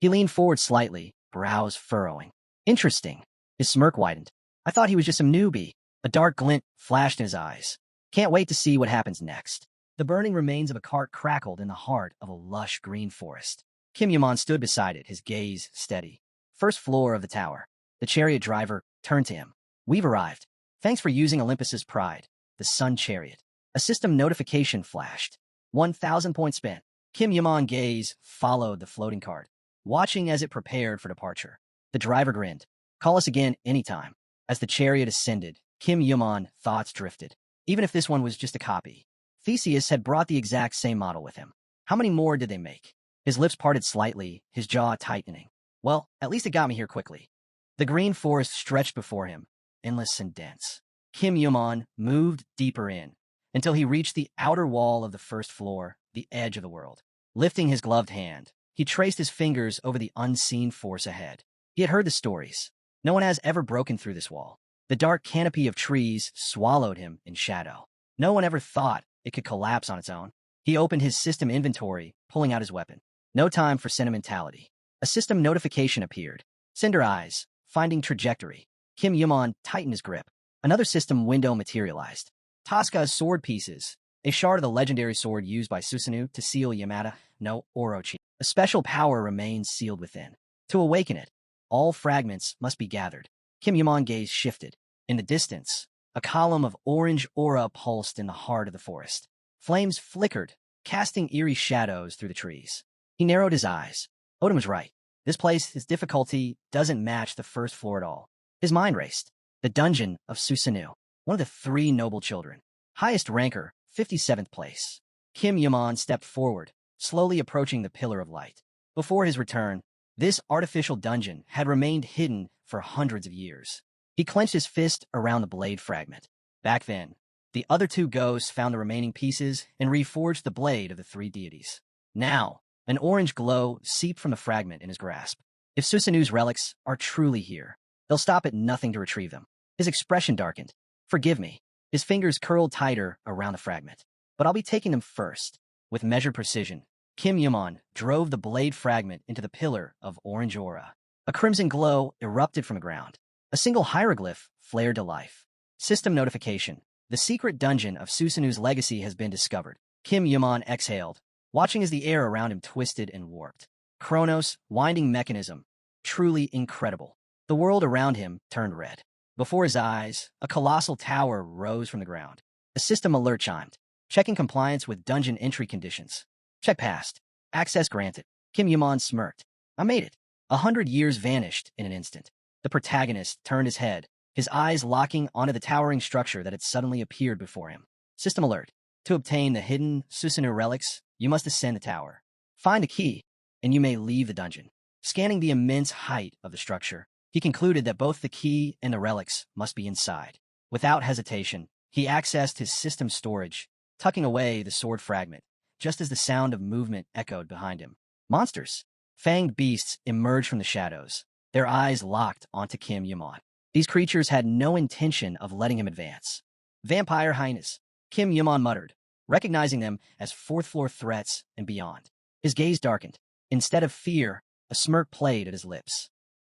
He leaned forward slightly, brows furrowing. Interesting. His smirk widened. I thought he was just some newbie. A dark glint flashed in his eyes. Can't wait to see what happens next. The burning remains of a cart crackled in the heart of a lush green forest. Kim Yaman stood beside it, his gaze steady. First floor of the tower. The chariot driver turned to him. We've arrived. Thanks for using Olympus's pride, the sun chariot. A system notification flashed. 1,000 points spent. Kim Yaman's gaze followed the floating cart, watching as it prepared for departure. The driver grinned. Call us again anytime. As the chariot ascended, Kim Yaman's thoughts drifted. Even if this one was just a copy, Theseus had brought the exact same model with him. How many more did they make? His lips parted slightly, his jaw tightening. Well, at least it got me here quickly. The green forest stretched before him, endless and dense. Kim Yaman moved deeper in, until he reached the outer wall of the first floor, the edge of the world. Lifting his gloved hand, he traced his fingers over the unseen force ahead. He had heard the stories. No one has ever broken through this wall. The dark canopy of trees swallowed him in shadow. No one ever thought it could collapse on its own. He opened his system inventory, pulling out his weapon. No time for sentimentality. A system notification appeared. Cinder eyes, finding trajectory. Kim Yaman tightened his grip. Another system window materialized. Tosca's sword pieces, a shard of the legendary sword used by Susenu to seal Yamada no Orochi. A special power remains sealed within. To awaken it, all fragments must be gathered. Kim Yaman's gaze shifted. In the distance, a column of orange aura pulsed in the heart of the forest. Flames flickered, casting eerie shadows through the trees. He narrowed his eyes. Odin was right. This place's difficulty doesn't match the first floor at all. His mind raced. The dungeon of Susenu, one of the 3 noble children. Highest ranker, 57th place. Kim Yaman stepped forward, slowly approaching the pillar of light. Before his return, this artificial dungeon had remained hidden for hundreds of years. He clenched his fist around the blade fragment. Back then, the other 2 ghosts found the remaining pieces and reforged the blade of the 3 deities. Now, an orange glow seeped from the fragment in his grasp. If Susanu's relics are truly here, they'll stop at nothing to retrieve them. His expression darkened. Forgive me. His fingers curled tighter around the fragment. But I'll be taking them first. With measured precision, Kim Yaman drove the blade fragment into the pillar of orange aura. A crimson glow erupted from the ground. A single hieroglyph flared to life. System notification. The secret dungeon of Susanu's legacy has been discovered. Kim Yaman exhaled, watching as the air around him twisted and warped. Kronos, winding mechanism. Truly incredible. The world around him turned red. Before his eyes, a colossal tower rose from the ground. A system alert chimed, checking compliance with dungeon entry conditions. Check passed. Access granted. Kim Yaman smirked. I made it. 100 years vanished in an instant. The protagonist turned his head, his eyes locking onto the towering structure that had suddenly appeared before him. System alert. To obtain the hidden Susenu relics, you must ascend the tower. Find a key, and you may leave the dungeon. Scanning the immense height of the structure, he concluded that both the key and the relics must be inside. Without hesitation, he accessed his system storage, tucking away the sword fragment, just as the sound of movement echoed behind him. Monsters. Fanged beasts emerged from the shadows, their eyes locked onto Kim Yaman. These creatures had no intention of letting him advance. Vampire hyenas, Kim Yaman muttered, recognizing them as fourth-floor threats and beyond. His gaze darkened. Instead of fear, a smirk played at his lips.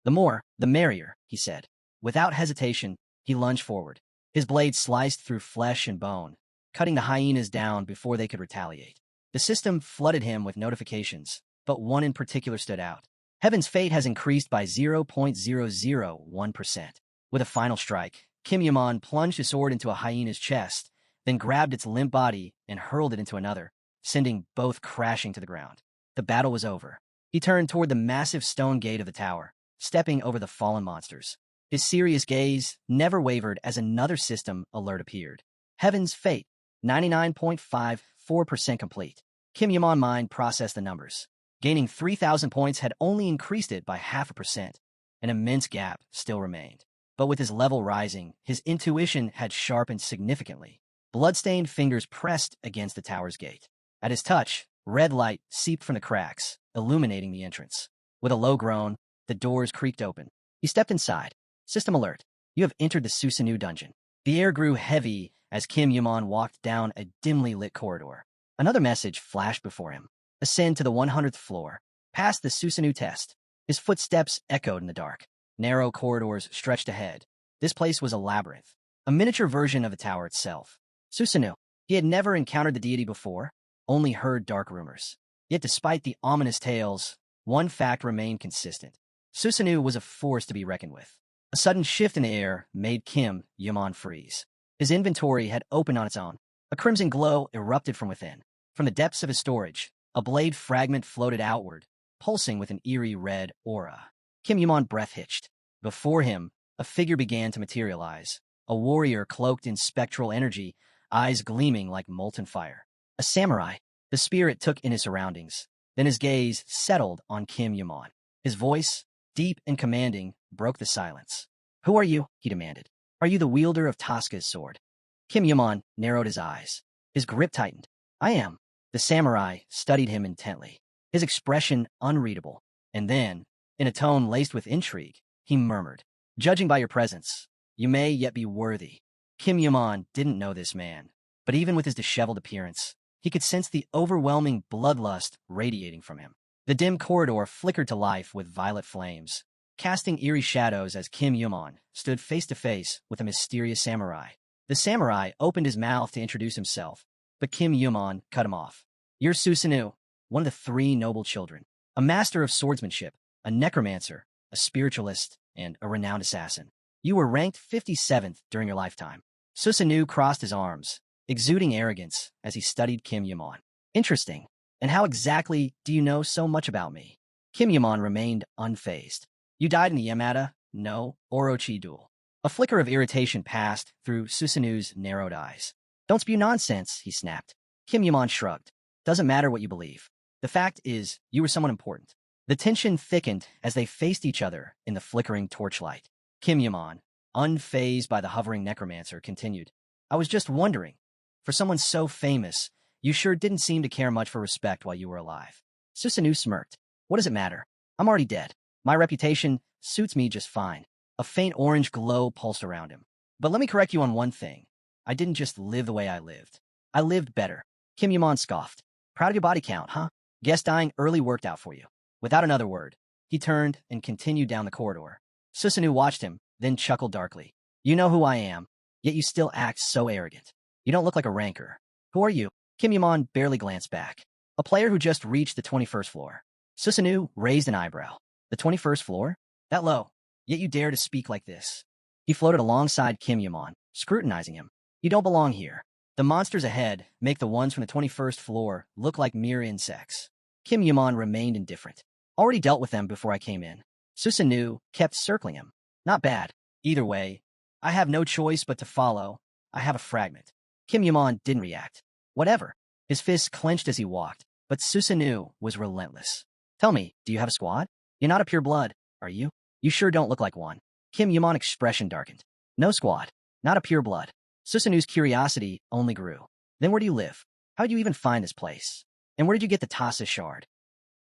The more, the merrier, he said. Without hesitation, he lunged forward. His blade sliced through flesh and bone, cutting the hyenas down before they could retaliate. The system flooded him with notifications, but one in particular stood out. Heaven's fate has increased by 0.001%. With a final strike, Kim Yaman plunged his sword into a hyena's chest, then grabbed its limp body and hurled it into another, sending both crashing to the ground. The battle was over. He turned toward the massive stone gate of the tower, stepping over the fallen monsters. His serious gaze never wavered as another system alert appeared. Heaven's fate, 99.54% complete. Kim Yaman's mind processed the numbers. Gaining 3,000 points had only increased it by 0.5%. An immense gap still remained. But with his level rising, his intuition had sharpened significantly. Bloodstained fingers pressed against the tower's gate. At his touch, Red light seeped from the cracks, illuminating the entrance. With a low groan, the doors creaked open. He stepped inside. System alert. You have entered the Susenu dungeon. The air grew heavy as Kim Yuman walked down a dimly lit corridor. Another message flashed before him. Ascend to the 100th floor. Pass the Susenu test. His footsteps echoed in the dark. Narrow corridors stretched ahead. This place was a labyrinth, a miniature version of the tower itself. Susenu. He had never encountered the deity before, only heard dark rumors. Yet despite the ominous tales, one fact remained consistent. Susenu was a force to be reckoned with. A sudden shift in the air made Kim Yuman freeze. His inventory had opened on its own. A crimson glow erupted from within. From the depths of his storage, a blade fragment floated outward, pulsing with an eerie red aura. Kim Yuman breath hitched. Before him, a figure began to materialize. A warrior cloaked in spectral energy, eyes gleaming like molten fire. A samurai. The spirit took in his surroundings. Then his gaze settled on Kim Yuman. His voice, deep and commanding, broke the silence. Who are you? He demanded. Are you the wielder of Tosca's sword? Kim Yuman narrowed his eyes. His grip tightened. I am. The samurai studied him intently, his expression unreadable. And then, in a tone laced with intrigue, he murmured, Judging by your presence, you may yet be worthy. Kim Yuman didn't know this man, but even with his disheveled appearance, he could sense the overwhelming bloodlust radiating from him. The dim corridor flickered to life with violet flames, casting eerie shadows as Kim Yuman stood face to face with a mysterious samurai. The samurai opened his mouth to introduce himself, but Kim Yuman cut him off. You're Susenu, one of the three noble children, a master of swordsmanship, a necromancer, a spiritualist, and a renowned assassin. You were ranked 57th during your lifetime. Susenu crossed his arms, exuding arrogance as he studied Kim Yuman. Interesting. And how exactly do you know so much about me? Kim Yuman remained unfazed. You died in the Yamada no Orochi duel. A flicker of irritation passed through Susanu's narrowed eyes. Don't spew nonsense, he snapped. Kim Yuman shrugged. Doesn't matter what you believe. The fact is, you were someone important. The tension thickened as they faced each other in the flickering torchlight. Kim Yuman, unfazed by the hovering necromancer, continued. I was just wondering, for someone so famous, you sure didn't seem to care much for respect while you were alive. Susenu smirked. What does it matter? I'm already dead. My reputation suits me just fine. A faint orange glow pulsed around him. But let me correct you on one thing. I didn't just live the way I lived. I lived better. Kim Yuman scoffed. Proud of your body count, huh? Guess dying early worked out for you. Without another word, he turned and continued down the corridor. Susenu watched him, then chuckled darkly. You know who I am, yet you still act so arrogant. You don't look like a ranker. Who are you? Kim Yuman barely glanced back. A player who just reached the 21st floor. Susenu raised an eyebrow. The 21st floor? That low. Yet you dare to speak like this. He floated alongside Kim Yuman, scrutinizing him. You don't belong here. The monsters ahead make the ones from the 21st floor look like mere insects. Kim Yuman remained indifferent. Already dealt with them before I came in. Susenu kept circling him. Not bad. Either way, I have no choice but to follow. I have a fragment. Kim Yuman didn't react. Whatever. His fists clenched as he walked, but Susenu was relentless. Tell me, do you have a squad? You're not a pure blood, are you? You sure don't look like one. Kim Yuman's expression darkened. No squad. Not a pure blood. Susanu's curiosity only grew. Then where do you live? How did you even find this place? And where did you get the Tasa shard?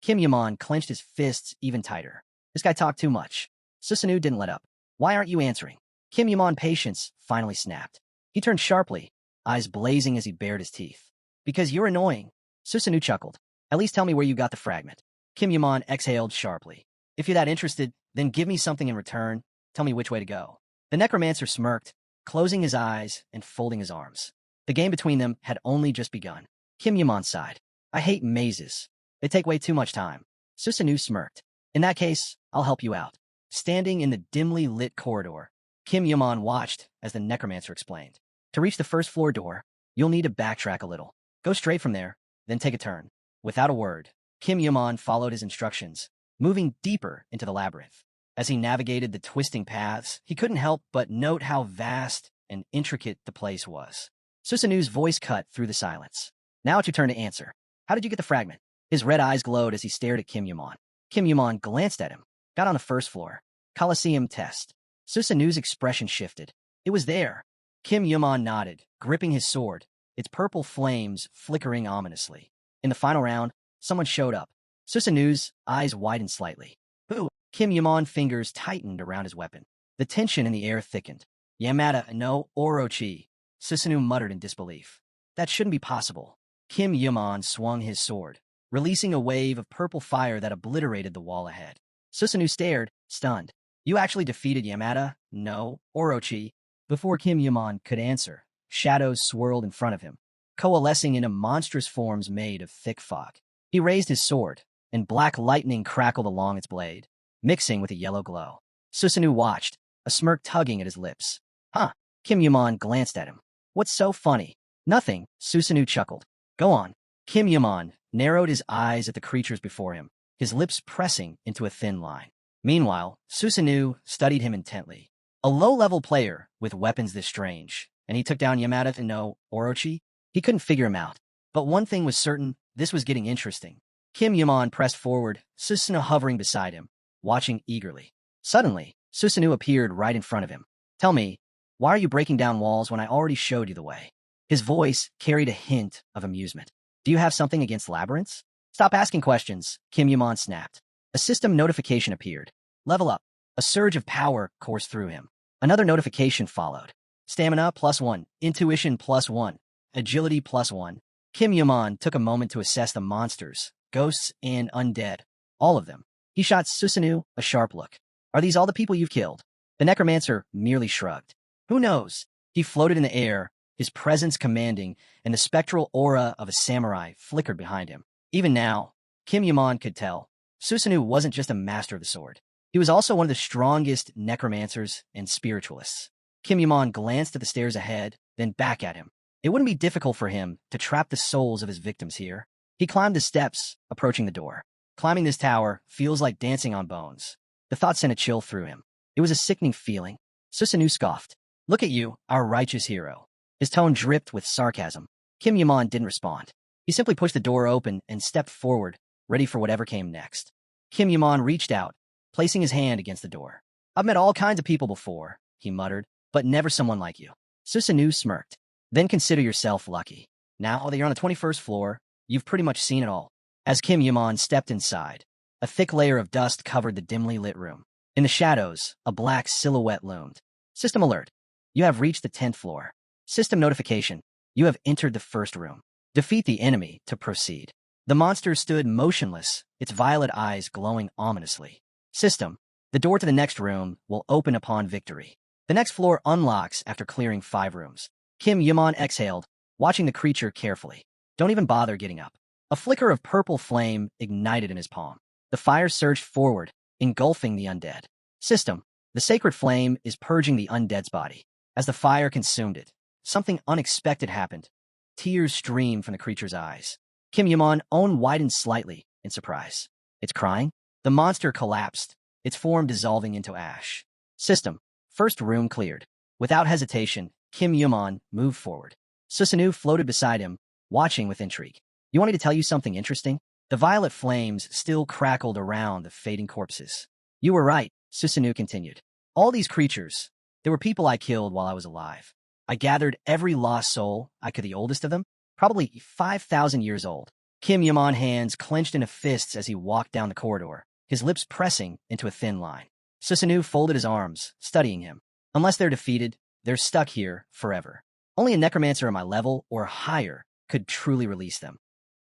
Kim Yuman clenched his fists even tighter. This guy talked too much. Susenu didn't let up. Why aren't you answering? Kim Yuman's patience finally snapped. He turned sharply, eyes blazing as he bared his teeth. Because you're annoying. Susenu chuckled. At least tell me where you got the fragment. Kim Yuman exhaled sharply. If you're that interested, then give me something in return. Tell me which way to go. The necromancer smirked, closing his eyes and folding his arms. The game between them had only just begun. Kim Yuman sighed. I hate mazes. They take way too much time. Susenu smirked. In that case, I'll help you out. Standing in the dimly lit corridor, Kim Yuman watched as the necromancer explained. To reach the first floor door, you'll need to backtrack a little. Go straight from there, then take a turn. Without a word, Kim Yuman followed his instructions, moving deeper into the labyrinth. As he navigated the twisting paths, he couldn't help but note how vast and intricate the place was. Susanu's voice cut through the silence. Now it's your turn to answer. How did you get the fragment? His red eyes glowed as he stared at Kim Yuman. Kim Yuman glanced at him. Got on the first floor. Colosseum test. Susanu's expression shifted. It was there. Kim Yuman nodded, gripping his sword, its purple flames flickering ominously. In the final round, someone showed up. Susanu's eyes widened slightly. Who? Kim Yamon's fingers tightened around his weapon. The tension in the air thickened. Yamada no Orochi, Susenu muttered in disbelief. That shouldn't be possible. Kim Yamon swung his sword, releasing a wave of purple fire that obliterated the wall ahead. Susenu stared, stunned. You actually defeated Yamada no Orochi. Before Kim Yamon could answer, shadows swirled in front of him, coalescing into monstrous forms made of thick fog. He raised his sword, and black lightning crackled along its blade, mixing with a yellow glow. Susenu watched, a smirk tugging at his lips. Huh? Kim Yamon glanced at him. What's so funny? Nothing, Susenu chuckled. Go on. Kim Yamon narrowed his eyes at the creatures before him, his lips pressing into a thin line. Meanwhile, Susenu studied him intently. A low-level player with weapons this strange, and he took down Yamada no Orochi? He couldn't figure him out. But one thing was certain, this was getting interesting. Kim Yamon pressed forward, Susenu hovering beside him, watching eagerly. Suddenly, Susenu appeared right in front of him. Tell me, why are you breaking down walls when I already showed you the way? His voice carried a hint of amusement. Do you have something against labyrinths? Stop asking questions, Kim Yamon snapped. A system notification appeared. Level up. A surge of power coursed through him. Another notification followed. Stamina +1, intuition +1, agility +1. Kim Yamon took a moment to assess the monsters, ghosts and undead. All of them. He shot Susenu a sharp look. Are these all the people you've killed? The necromancer merely shrugged. Who knows? He floated in the air, his presence commanding, and the spectral aura of a samurai flickered behind him. Even now, Kim Yamon could tell, Susenu wasn't just a master of the sword. He was also one of the strongest necromancers and spiritualists. Kim Yamon glanced at the stairs ahead, then back at him. It wouldn't be difficult for him to trap the souls of his victims here. He climbed the steps, approaching the door. Climbing this tower feels like dancing on bones. The thought sent a chill through him. It was a sickening feeling. Susenu scoffed. Look at you, our righteous hero. His tone dripped with sarcasm. Kim Yamon didn't respond. He simply pushed the door open and stepped forward, ready for whatever came next. Kim Yamon reached out, placing his hand against the door. I've met all kinds of people before, he muttered, but never someone like you. Susenu smirked. Then consider yourself lucky. Now that you're on the 21st floor, you've pretty much seen it all. As Kim Yamon stepped inside, a thick layer of dust covered the dimly lit room. In the shadows, a black silhouette loomed. System alert. You have reached the 10th floor. System notification. You have entered the first room. Defeat the enemy to proceed. The monster stood motionless, its violet eyes glowing ominously. System. The door to the next room will open upon victory. The next floor unlocks after clearing 5 rooms. Kim Yamon exhaled, watching the creature carefully. Don't even bother getting up. A flicker of purple flame ignited in his palm. The fire surged forward, engulfing the undead. System. The sacred flame is purging the undead's body. As the fire consumed it, something unexpected happened. Tears streamed from the creature's eyes. Kim Yamon's own widened slightly in surprise. It's crying? The monster collapsed, its form dissolving into ash. System. First room cleared. Without hesitation, Kim Yamon moved forward. Susenu floated beside him, watching with intrigue. You want me to tell you something interesting? The violet flames still crackled around the fading corpses. You were right, Susenu continued. All these creatures, they were people I killed while I was alive. I gathered every lost soul I could, the oldest of them, probably 5,000 years old. Kim Yamon's hands clenched into fists as he walked down the corridor, his lips pressing into a thin line. Susenu folded his arms, studying him. Unless they're defeated, they're stuck here forever. Only a necromancer at my level or higher could truly release them.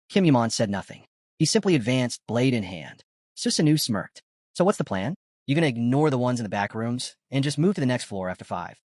Kim Yamon said nothing. He simply advanced, blade in hand. Susenu smirked. So what's the plan? You gonna ignore the ones in the back rooms and just move to the next floor after 5?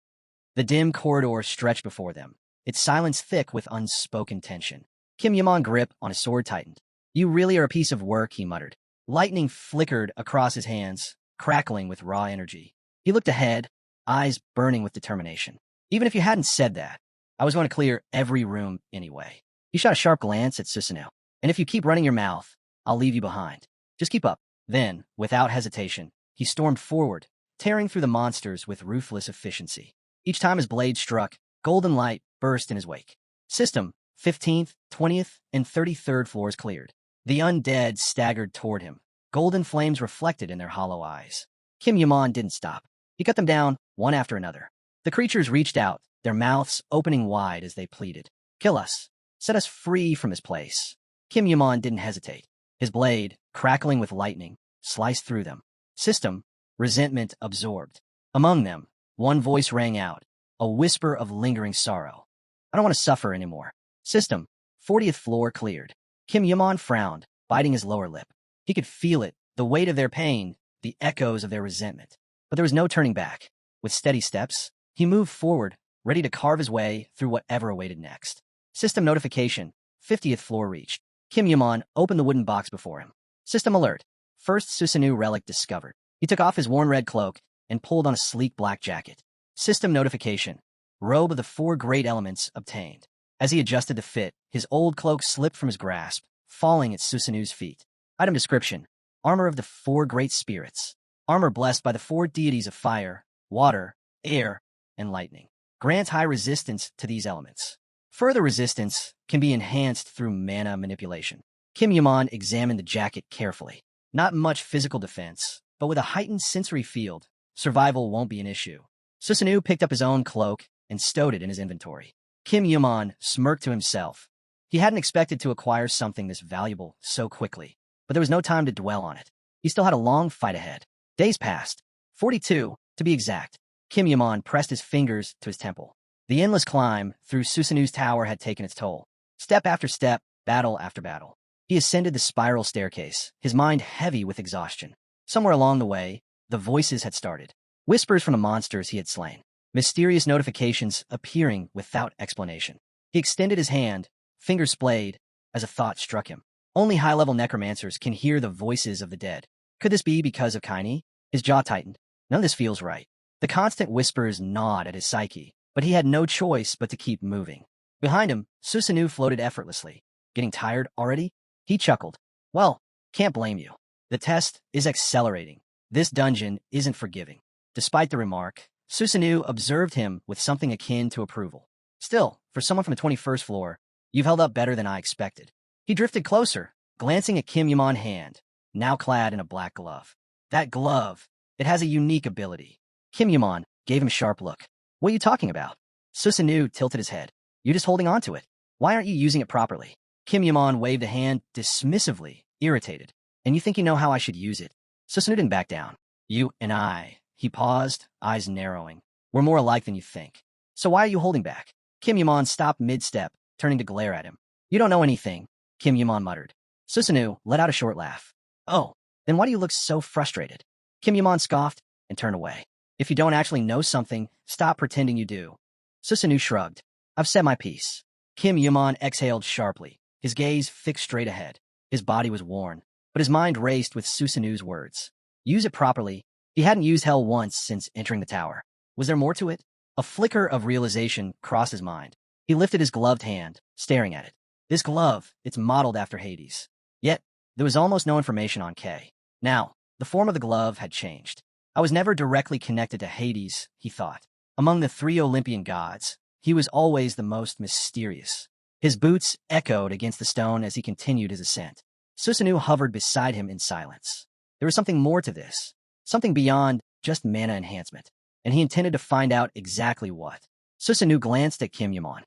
The dim corridor stretched before them, its silence thick with unspoken tension. Kim Yamon's grip on his sword tightened. You really are a piece of work, he muttered. Lightning flickered across his hands, crackling with raw energy. He looked ahead, eyes burning with determination. Even if you hadn't said that, I was going to clear every room anyway. He shot a sharp glance at Susenu. And if you keep running your mouth, I'll leave you behind. Just keep up. Then, without hesitation, he stormed forward, tearing through the monsters with ruthless efficiency. Each time his blade struck, golden light burst in his wake. System, 15th, 20th, and 33rd floors cleared. The undead staggered toward him, golden flames reflected in their hollow eyes. Kim Yamon didn't stop. He cut them down, one after another. The creatures reached out, their mouths opening wide as they pleaded. Kill us. Set us free from this place. Kim Yaman didn't hesitate. His blade, crackling with lightning, sliced through them. System, resentment absorbed. Among them, one voice rang out, a whisper of lingering sorrow. I don't want to suffer anymore. System, 40th floor cleared. Kim Yaman frowned, biting his lower lip. He could feel it, the weight of their pain, the echoes of their resentment. But there was no turning back. With steady steps, he moved forward, ready to carve his way through whatever awaited next. System notification, 50th floor reached. Kim Yaman opened the wooden box before him. System alert. First Susenu relic discovered. He took off his worn red cloak and pulled on a sleek black jacket. System notification. Robe of the 4 great elements obtained. As he adjusted to fit, his old cloak slipped from his grasp, falling at Susenu's feet. Item description. Armor of the 4 great spirits. Armor blessed by the 4 deities of fire, water, air, and lightning. Grants high resistance to these elements. Further resistance can be enhanced through mana manipulation. Kim Yaman examined the jacket carefully. Not much physical defense, but with a heightened sensory field, survival won't be an issue. Susenu picked up his own cloak and stowed it in his inventory. Kim Yaman smirked to himself. He hadn't expected to acquire something this valuable so quickly, but there was no time to dwell on it. He still had a long fight ahead. Days passed. 42, to be exact. Kim Yaman pressed his fingers to his temple. The endless climb through Susenu's tower had taken its toll. Step after step, battle after battle. He ascended the spiral staircase, his mind heavy with exhaustion. Somewhere along the way, the voices had started. Whispers from the monsters he had slain. Mysterious notifications appearing without explanation. He extended his hand, fingers splayed, as a thought struck him. Only high-level necromancers can hear the voices of the dead. Could this be because of Kaini? His jaw tightened. None of this feels right. The constant whispers gnawed at his psyche, but he had no choice but to keep moving. Behind him, Susenu floated effortlessly. Getting tired already? He chuckled. Well, can't blame you. The test is accelerating. This dungeon isn't forgiving. Despite the remark, Susenu observed him with something akin to approval. Still, for someone from the 21st floor, you've held up better than I expected. He drifted closer, glancing at Kim Yaman's hand, now clad in a black glove. That glove, it has a unique ability. Kim Yaman gave him a sharp look. What are you talking about? Susenu tilted his head. You're just holding on to it. Why aren't you using it properly? Kim Yaman waved a hand dismissively, irritated. And you think you know how I should use it? Susenu didn't back down. You and I. He paused, eyes narrowing. We're more alike than you think. So why are you holding back? Kim Yaman stopped mid-step, turning to glare at him. You don't know anything, Kim Yaman muttered. Susenu let out a short laugh. Oh, then why do you look so frustrated? Kim Yaman scoffed and turned away. If you don't actually know something, stop pretending you do. Susenu shrugged. I've said my piece. Kim Yaman exhaled sharply, his gaze fixed straight ahead. His body was worn, but his mind raced with Susenu's words. Use it properly. He hadn't used hell once since entering the tower. Was there more to it? A flicker of realization crossed his mind. He lifted his gloved hand, staring at it. This glove, it's modeled after Hades. Yet, there was almost no information on K. Now, the form of the glove had changed. I was never directly connected to Hades, he thought. Among the 3 Olympian gods, he was always the most mysterious. His boots echoed against the stone as he continued his ascent. Susenu hovered beside him in silence. There was something more to this, something beyond just mana enhancement, and he intended to find out exactly what. Susenu glanced at Kim Yaman.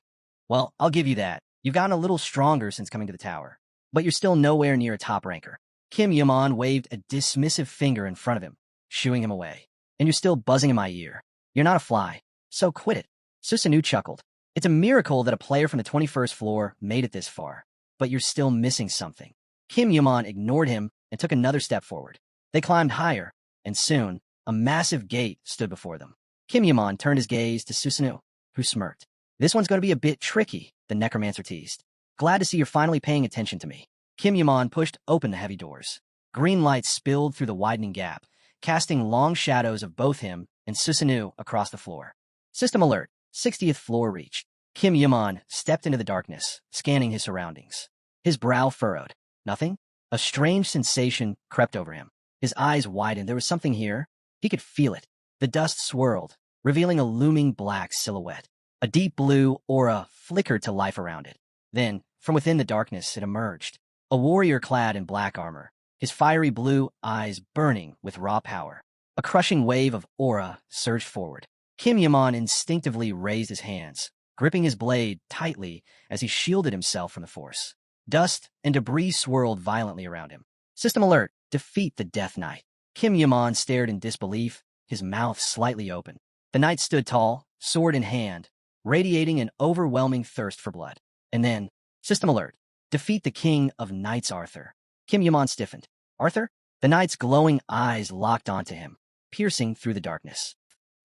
Well, I'll give you that. You've gotten a little stronger since coming to the tower, but you're still nowhere near a top ranker. Kim Yaman waved a dismissive finger in front of him, shooing him away. And you're still buzzing in my ear. You're not a fly, so quit it. Susenu chuckled. It's a miracle that a player from the 21st floor made it this far, but you're still missing something. Kim Yaman ignored him and took another step forward. They climbed higher, and soon, a massive gate stood before them. Kim Yaman turned his gaze to Susenu, who smirked. This one's going to be a bit tricky, the necromancer teased. Glad to see you're finally paying attention to me. Kim Yaman pushed open the heavy doors. Green light spilled through the widening gap, casting long shadows of both him and Susenu across the floor. System alert, 60th floor reached. Kim Yaman stepped into the darkness, scanning his surroundings. His brow furrowed. Nothing? A strange sensation crept over him. His eyes widened. There was something here. He could feel it. The dust swirled, revealing a looming black silhouette. A deep blue aura flickered to life around it. Then, from within the darkness, it emerged. A warrior clad in black armor, his fiery blue eyes burning with raw power. A crushing wave of aura surged forward. Kim Yaman instinctively raised his hands, gripping his blade tightly as he shielded himself from the force. Dust and debris swirled violently around him. System alert, defeat the Death Knight. Kim Yaman stared in disbelief, his mouth slightly open. The knight stood tall, sword in hand, radiating an overwhelming thirst for blood. And then, system alert, defeat the king of knights Arthur. Kim Yaman stiffened. Arthur? The knight's glowing eyes locked onto him, piercing through the darkness.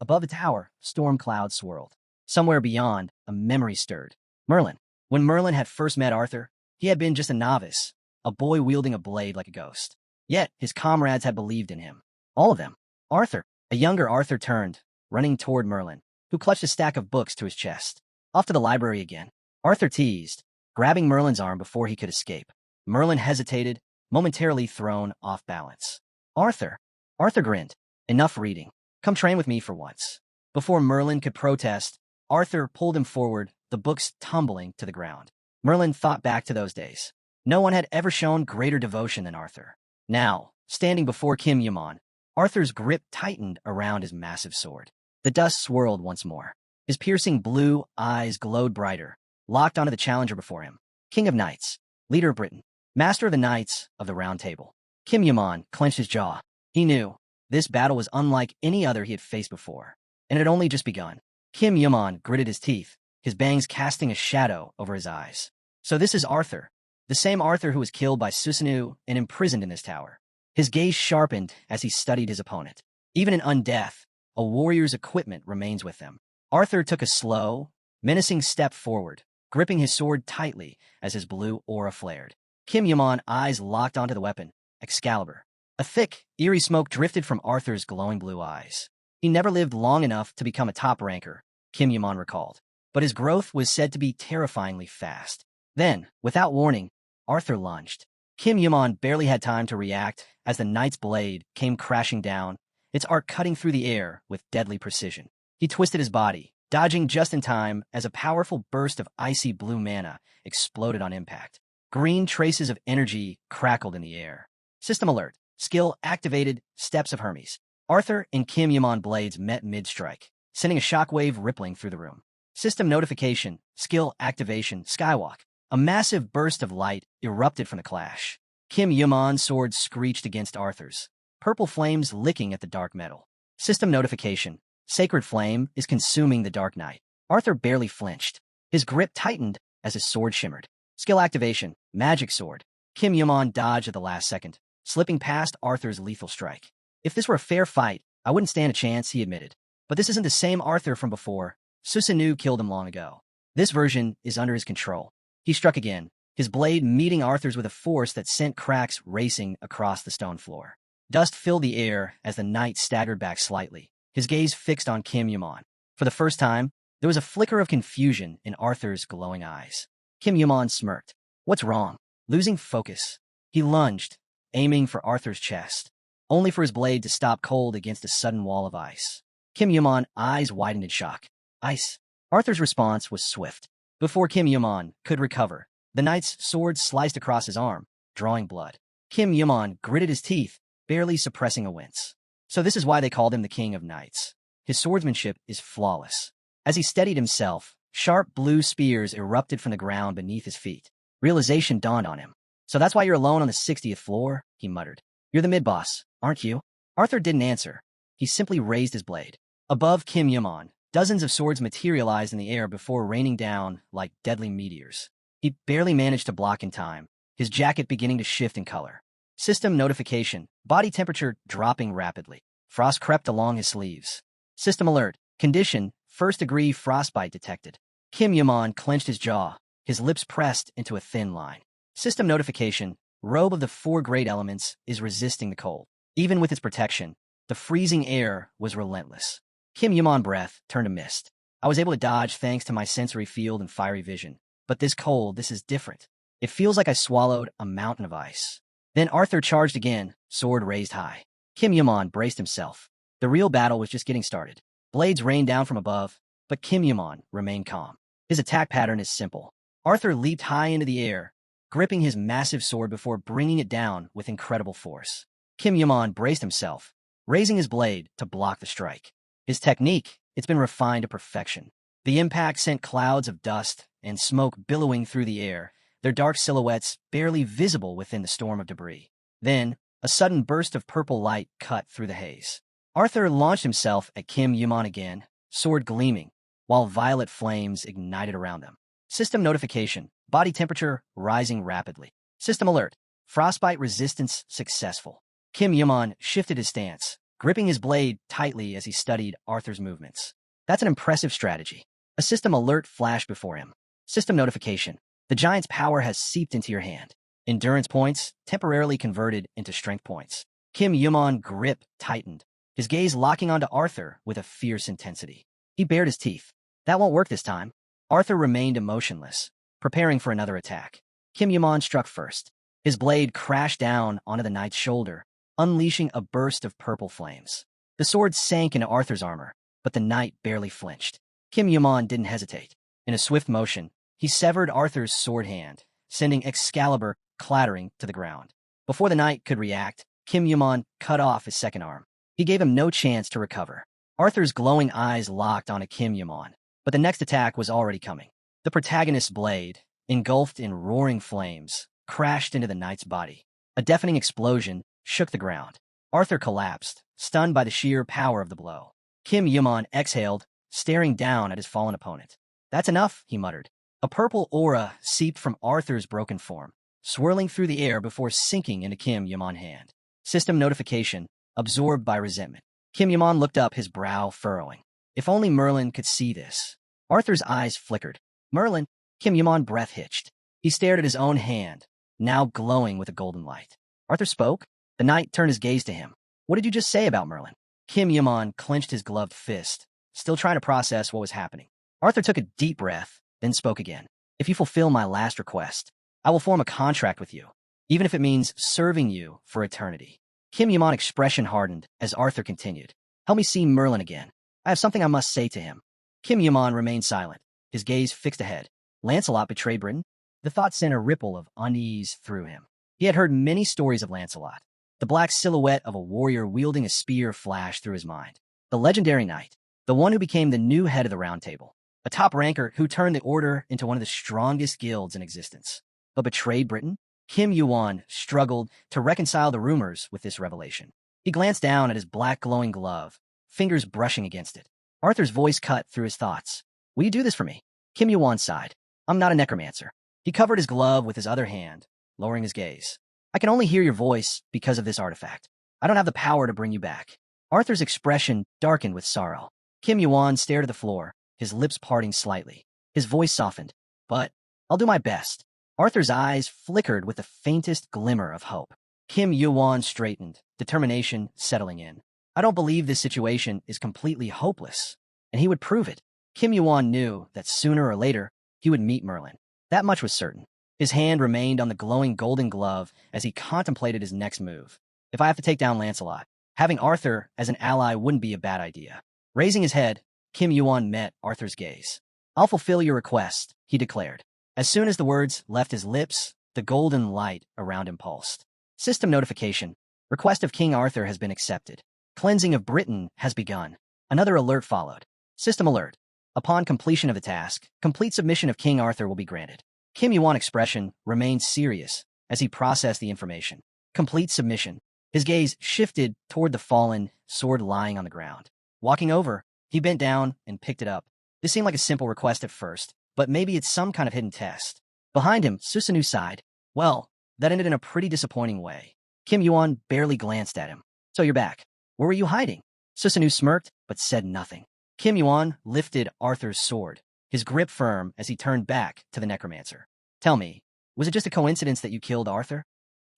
Above the tower, storm clouds swirled. Somewhere beyond, a memory stirred. Merlin. When Merlin had first met Arthur, he had been just a novice, a boy wielding a blade like a ghost. Yet, his comrades had believed in him. All of them. Arthur. A younger Arthur turned, running toward Merlin, who clutched a stack of books to his chest. Off to the library again. Arthur teased, grabbing Merlin's arm before he could escape. Merlin hesitated, momentarily thrown off balance. Arthur. Arthur grinned. Enough reading. Come train with me for once. Before Merlin could protest, Arthur pulled him forward, the books tumbling to the ground. Merlin thought back to those days. No one had ever shown greater devotion than Arthur. Now, standing before Kim Yaman, Arthur's grip tightened around his massive sword. The dust swirled once more. His piercing blue eyes glowed brighter, locked onto the challenger before him. King of Knights, leader of Britain, master of the Knights of the Round Table. Kim Yaman clenched his jaw. He knew this battle was unlike any other he had faced before, and it had only just begun. Kim Yaman gritted his teeth, his bangs casting a shadow over his eyes. So this is Arthur, the same Arthur who was killed by Susenu and imprisoned in this tower. His gaze sharpened as he studied his opponent. Even in undeath, a warrior's equipment remains with them. Arthur took a slow, menacing step forward, gripping his sword tightly as his blue aura flared. Kim Yaman's eyes locked onto the weapon, Excalibur. A thick, eerie smoke drifted from Arthur's glowing blue eyes. He never lived long enough to become a top ranker, Kim Yaman recalled, but his growth was said to be terrifyingly fast. Then, without warning, Arthur lunged. Kim Yaman barely had time to react as the knight's blade came crashing down, its arc cutting through the air with deadly precision. He twisted his body, dodging just in time as a powerful burst of icy blue mana exploded on impact. Green traces of energy crackled in the air. System alert. Skill activated. Steps of Hermes. Arthur and Kim Yaman blades met mid-strike, sending a shockwave rippling through the room. System notification. Skill activation. Skywalk. A massive burst of light erupted from the clash. Kim Yaman's sword screeched against Arthur's, purple flames licking at the dark metal. System notification. Sacred flame is consuming the Dark Knight. Arthur barely flinched. His grip tightened as his sword shimmered. Skill activation. Magic sword. Kim Yaman dodged at the last second, slipping past Arthur's lethal strike. If this were a fair fight, I wouldn't stand a chance, he admitted. But this isn't the same Arthur from before. Susenu killed him long ago. This version is under his control. He struck again, his blade meeting Arthur's with a force that sent cracks racing across the stone floor. Dust filled the air as the knight staggered back slightly, his gaze fixed on Kim Yaman. For the first time, there was a flicker of confusion in Arthur's glowing eyes. Kim Yaman smirked. What's wrong? Losing focus. He lunged, aiming for Arthur's chest, only for his blade to stop cold against a sudden wall of ice. Kim Yaman's eyes widened in shock. Ice. Arthur's response was swift. Before Kim Yaman could recover, the knight's sword sliced across his arm, drawing blood. Kim Yaman gritted his teeth, barely suppressing a wince. So this is why they called him the King of Knights. His swordsmanship is flawless. As he steadied himself, sharp blue spears erupted from the ground beneath his feet. Realization dawned on him. So that's why you're alone on the 60th floor, he muttered. You're the mid-boss, aren't you? Arthur didn't answer. He simply raised his blade. Above Kim Yaman, dozens of swords materialized in the air before raining down like deadly meteors. He barely managed to block in time, his jacket beginning to shift in color. System notification, body temperature dropping rapidly. Frost crept along his sleeves. System alert, condition, first-degree frostbite detected. Kim Yaman clenched his jaw, his lips pressed into a thin line. System notification, robe of the 4 great elements is resisting the cold. Even with its protection, the freezing air was relentless. Kim Yaman's breath turned to mist. I was able to dodge thanks to my sensory field and fiery vision. But this cold, this is different. It feels like I swallowed a mountain of ice. Then Arthur charged again, sword raised high. Kim Yaman braced himself. The real battle was just getting started. Blades rained down from above, but Kim Yaman remained calm. His attack pattern is simple. Arthur leaped high into the air, gripping his massive sword before bringing it down with incredible force. Kim Yaman braced himself, raising his blade to block the strike. His technique, it's been refined to perfection. The impact sent clouds of dust and smoke billowing through the air their dark silhouettes barely visible within the storm of debris. Then, a sudden burst of purple light cut through the haze. Arthur launched himself at Kim Yuman again, sword gleaming, while violet flames ignited around them. System notification. Body temperature rising rapidly. System alert. Frostbite resistance successful. Kim Yuman shifted his stance, gripping his blade tightly as he studied Arthur's movements. That's an impressive strategy. A system alert flashed before him. System notification. The giant's power has seeped into your hand. Endurance points temporarily converted into strength points. Kim Yuman grip tightened, his gaze locking onto Arthur with a fierce intensity. He bared his teeth. That won't work this time. Arthur remained emotionless, preparing for another attack. Kim Yuman struck first. His blade crashed down onto the knight's shoulder, unleashing a burst of purple flames. The sword sank into Arthur's armor, but the knight barely flinched. Kim Yuman didn't hesitate. In a swift motion, he severed Arthur's sword hand, sending Excalibur clattering to the ground. Before the knight could react, Kim Yuman cut off his second arm. He gave him no chance to recover. Arthur's glowing eyes locked onto Kim Yuman, but the next attack was already coming. The protagonist's blade, engulfed in roaring flames, crashed into the knight's body. A deafening explosion shook the ground. Arthur collapsed, stunned by the sheer power of the blow. Kim Yuman exhaled, staring down at his fallen opponent. That's enough, he muttered. A purple aura seeped from Arthur's broken form, swirling through the air before sinking into Kim Yuman's hand. System notification, absorbed by resentment. Kim Yuman looked up, his brow furrowing. If only Merlin could see this. Arthur's eyes flickered. Merlin? Kim Yuman breath hitched. He stared at his own hand, now glowing with a golden light. Arthur spoke. The knight turned his gaze to him. What did you just say about Merlin? Kim Yuman clenched his gloved fist, still trying to process what was happening. Arthur took a deep breath, then spoke again. If you fulfill my last request, I will form a contract with you, even if it means serving you for eternity. Kim Yuman's expression hardened as Arthur continued. Help me see Merlin again. I have something I must say to him. Kim Yuman remained silent, his gaze fixed ahead. Lancelot betrayed Britain? The thought sent a ripple of unease through him. He had heard many stories of Lancelot. The black silhouette of a warrior wielding a spear flashed through his mind. The legendary knight, the one who became the new head of the Round Table, a top ranker who turned the order into one of the strongest guilds in existence. But betrayed Britain? Kim Yuan struggled to reconcile the rumors with this revelation. He glanced down at his black glowing glove, fingers brushing against it. Arthur's voice cut through his thoughts. Will you do this for me? Kim Yuan sighed. I'm not a necromancer. He covered his glove with his other hand, lowering his gaze. I can only hear your voice because of this artifact. I don't have the power to bring you back. Arthur's expression darkened with sorrow. Kim Yuan stared at the floor, his lips parting slightly. His voice softened. But I'll do my best. Arthur's eyes flickered with the faintest glimmer of hope. Kim Yuan straightened, determination settling in. I don't believe this situation is completely hopeless, and he would prove it. Kim Yuan knew that sooner or later he would meet Merlin. That much was certain. His hand remained on the glowing golden glove as he contemplated his next move. If I have to take down Lancelot, having Arthur as an ally wouldn't be a bad idea. Raising his head, Kim Yuan met Arthur's gaze. I'll fulfill your request, he declared. As soon as the words left his lips, the golden light around him pulsed. System notification. Request of King Arthur has been accepted. Cleansing of Britain has begun. Another alert followed. System alert. Upon completion of the task, complete submission of King Arthur will be granted. Kim Yuan's expression remained serious as he processed the information. Complete submission. His gaze shifted toward the fallen sword lying on the ground. Walking over, he bent down and picked it up. This seemed like a simple request at first, but maybe it's some kind of hidden test. Behind him, Susenu sighed. Well, that ended in a pretty disappointing way. Kim Yuan barely glanced at him. So you're back. Where were you hiding? Susenu smirked, but said nothing. Kim Yuan lifted Arthur's sword, his grip firm as he turned back to the necromancer. Tell me, was it just a coincidence that you killed Arthur?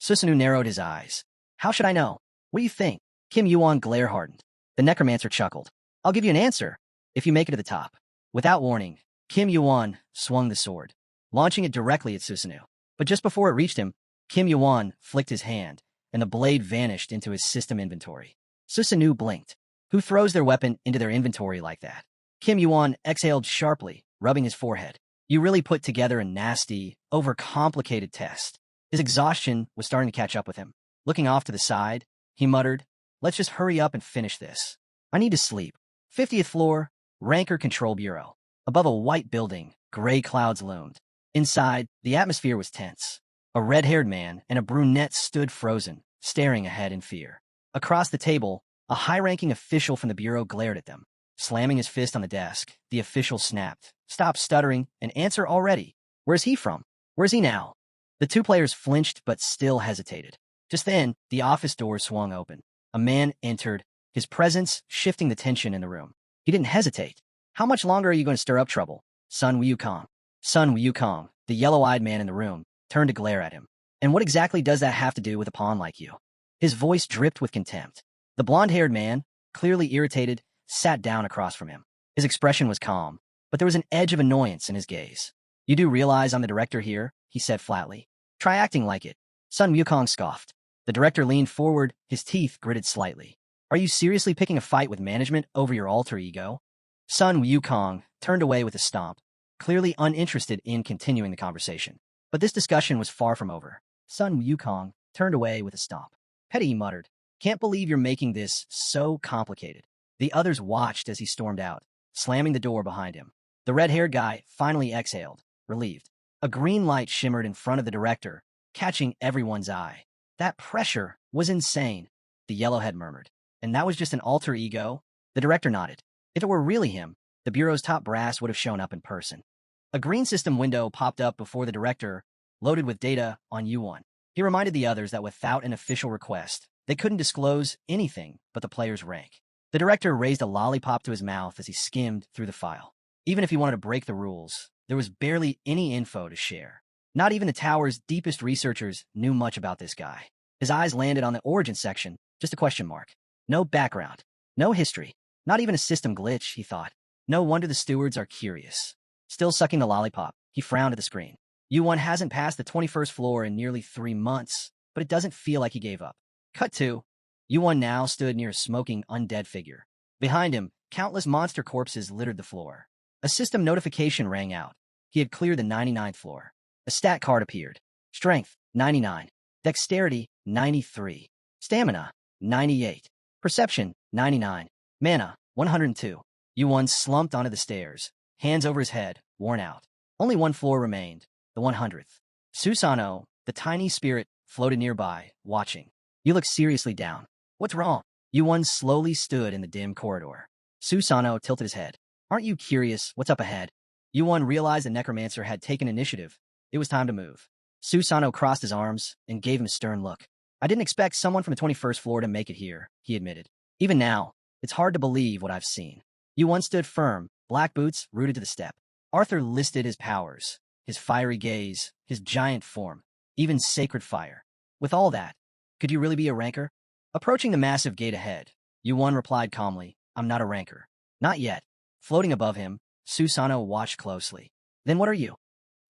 Susenu narrowed his eyes. How should I know? What do you think? Kim Yuan glare hardened. The necromancer chuckled. I'll give you an answer if you make it to the top. Without warning, Kim Yuan swung the sword, launching it directly at Susenu. But just before it reached him, Kim Yuan flicked his hand, and the blade vanished into his system inventory. Susenu blinked. Who throws their weapon into their inventory like that? Kim Yuan exhaled sharply, rubbing his forehead. You really put together a nasty, overcomplicated test. His exhaustion was starting to catch up with him. Looking off to the side, he muttered, let's just hurry up and finish this. I need to sleep. 50th floor, Ranker Control Bureau. Above a white building, gray clouds loomed. Inside, the atmosphere was tense. A red-haired man and a brunette stood frozen, staring ahead in fear. Across the table, a high-ranking official from the bureau glared at them. Slamming his fist on the desk, the official snapped. "Stop stuttering and answer already. Where's he from? Where's he now?" The two players flinched but still hesitated. Just then, the office doors swung open. A man entered, his presence shifting the tension in the room. He didn't hesitate. "How much longer are you going to stir up trouble?" Sun Wukong. Sun Wukong, the yellow-eyed man in the room, turned to glare at him. "And what exactly does that have to do with a pawn like you?" His voice dripped with contempt. The blonde-haired man, clearly irritated, sat down across from him. His expression was calm, but there was an edge of annoyance in his gaze. "You do realize I'm the director here?" he said flatly. "Try acting like it." Sun Wukong scoffed. The director leaned forward, his teeth gritted slightly. "Are you seriously picking a fight with management over your alter ego?" Sun Wukong turned away with a stomp, clearly uninterested in continuing the conversation. But this discussion was far from over. Sun Wukong turned away with a stomp. "Petty," he muttered. "Can't believe you're making this so complicated." The others watched as he stormed out, slamming the door behind him. The red-haired guy finally exhaled, relieved. A green light shimmered in front of the director, catching everyone's eye. "That pressure was insane," the yellowhead murmured. "And that was just an alter ego?" The director nodded. "If it were really him, the bureau's top brass would have shown up in person." A green system window popped up before the director, loaded with data on Yuan. He reminded the others that without an official request, they couldn't disclose anything but the player's rank. The director raised a lollipop to his mouth as he skimmed through the file. Even if he wanted to break the rules, there was barely any info to share. Not even the tower's deepest researchers knew much about this guy. His eyes landed on the origin section, just a question mark. No background, no history, not even a system glitch, he thought. No wonder the stewards are curious. Still sucking the lollipop, he frowned at the screen. Yuan hasn't passed the 21st floor in nearly 3 months, but it doesn't feel like he gave up. Cut to. Yuan now stood near a smoking undead figure. Behind him, countless monster corpses littered the floor. A system notification rang out. He had cleared the 99th floor. A stat card appeared. Strength, 99. Dexterity, 93. Stamina, 98. Perception, 99. Mana, 102. Yuan slumped onto the stairs, hands over his head, worn out. Only one floor remained, the 100th. Susenu, the tiny spirit, floated nearby, watching. "You look seriously down. What's wrong?" Yuan slowly stood in the dim corridor. Susenu tilted his head. "Aren't you curious what's up ahead?" Yuan realized the necromancer had taken initiative. It was time to move. Susenu crossed his arms and gave him a stern look. "I didn't expect someone from the 21st floor to make it here," he admitted. "Even now, it's hard to believe what I've seen." Yuan stood firm, black boots rooted to the step. Arthur listed his powers, his fiery gaze, his giant form, even sacred fire. With all that, could you really be a ranker? Approaching the massive gate ahead, Yuan replied calmly, "I'm not a ranker." "Not yet." Floating above him, Susenu watched closely. "Then what are you?"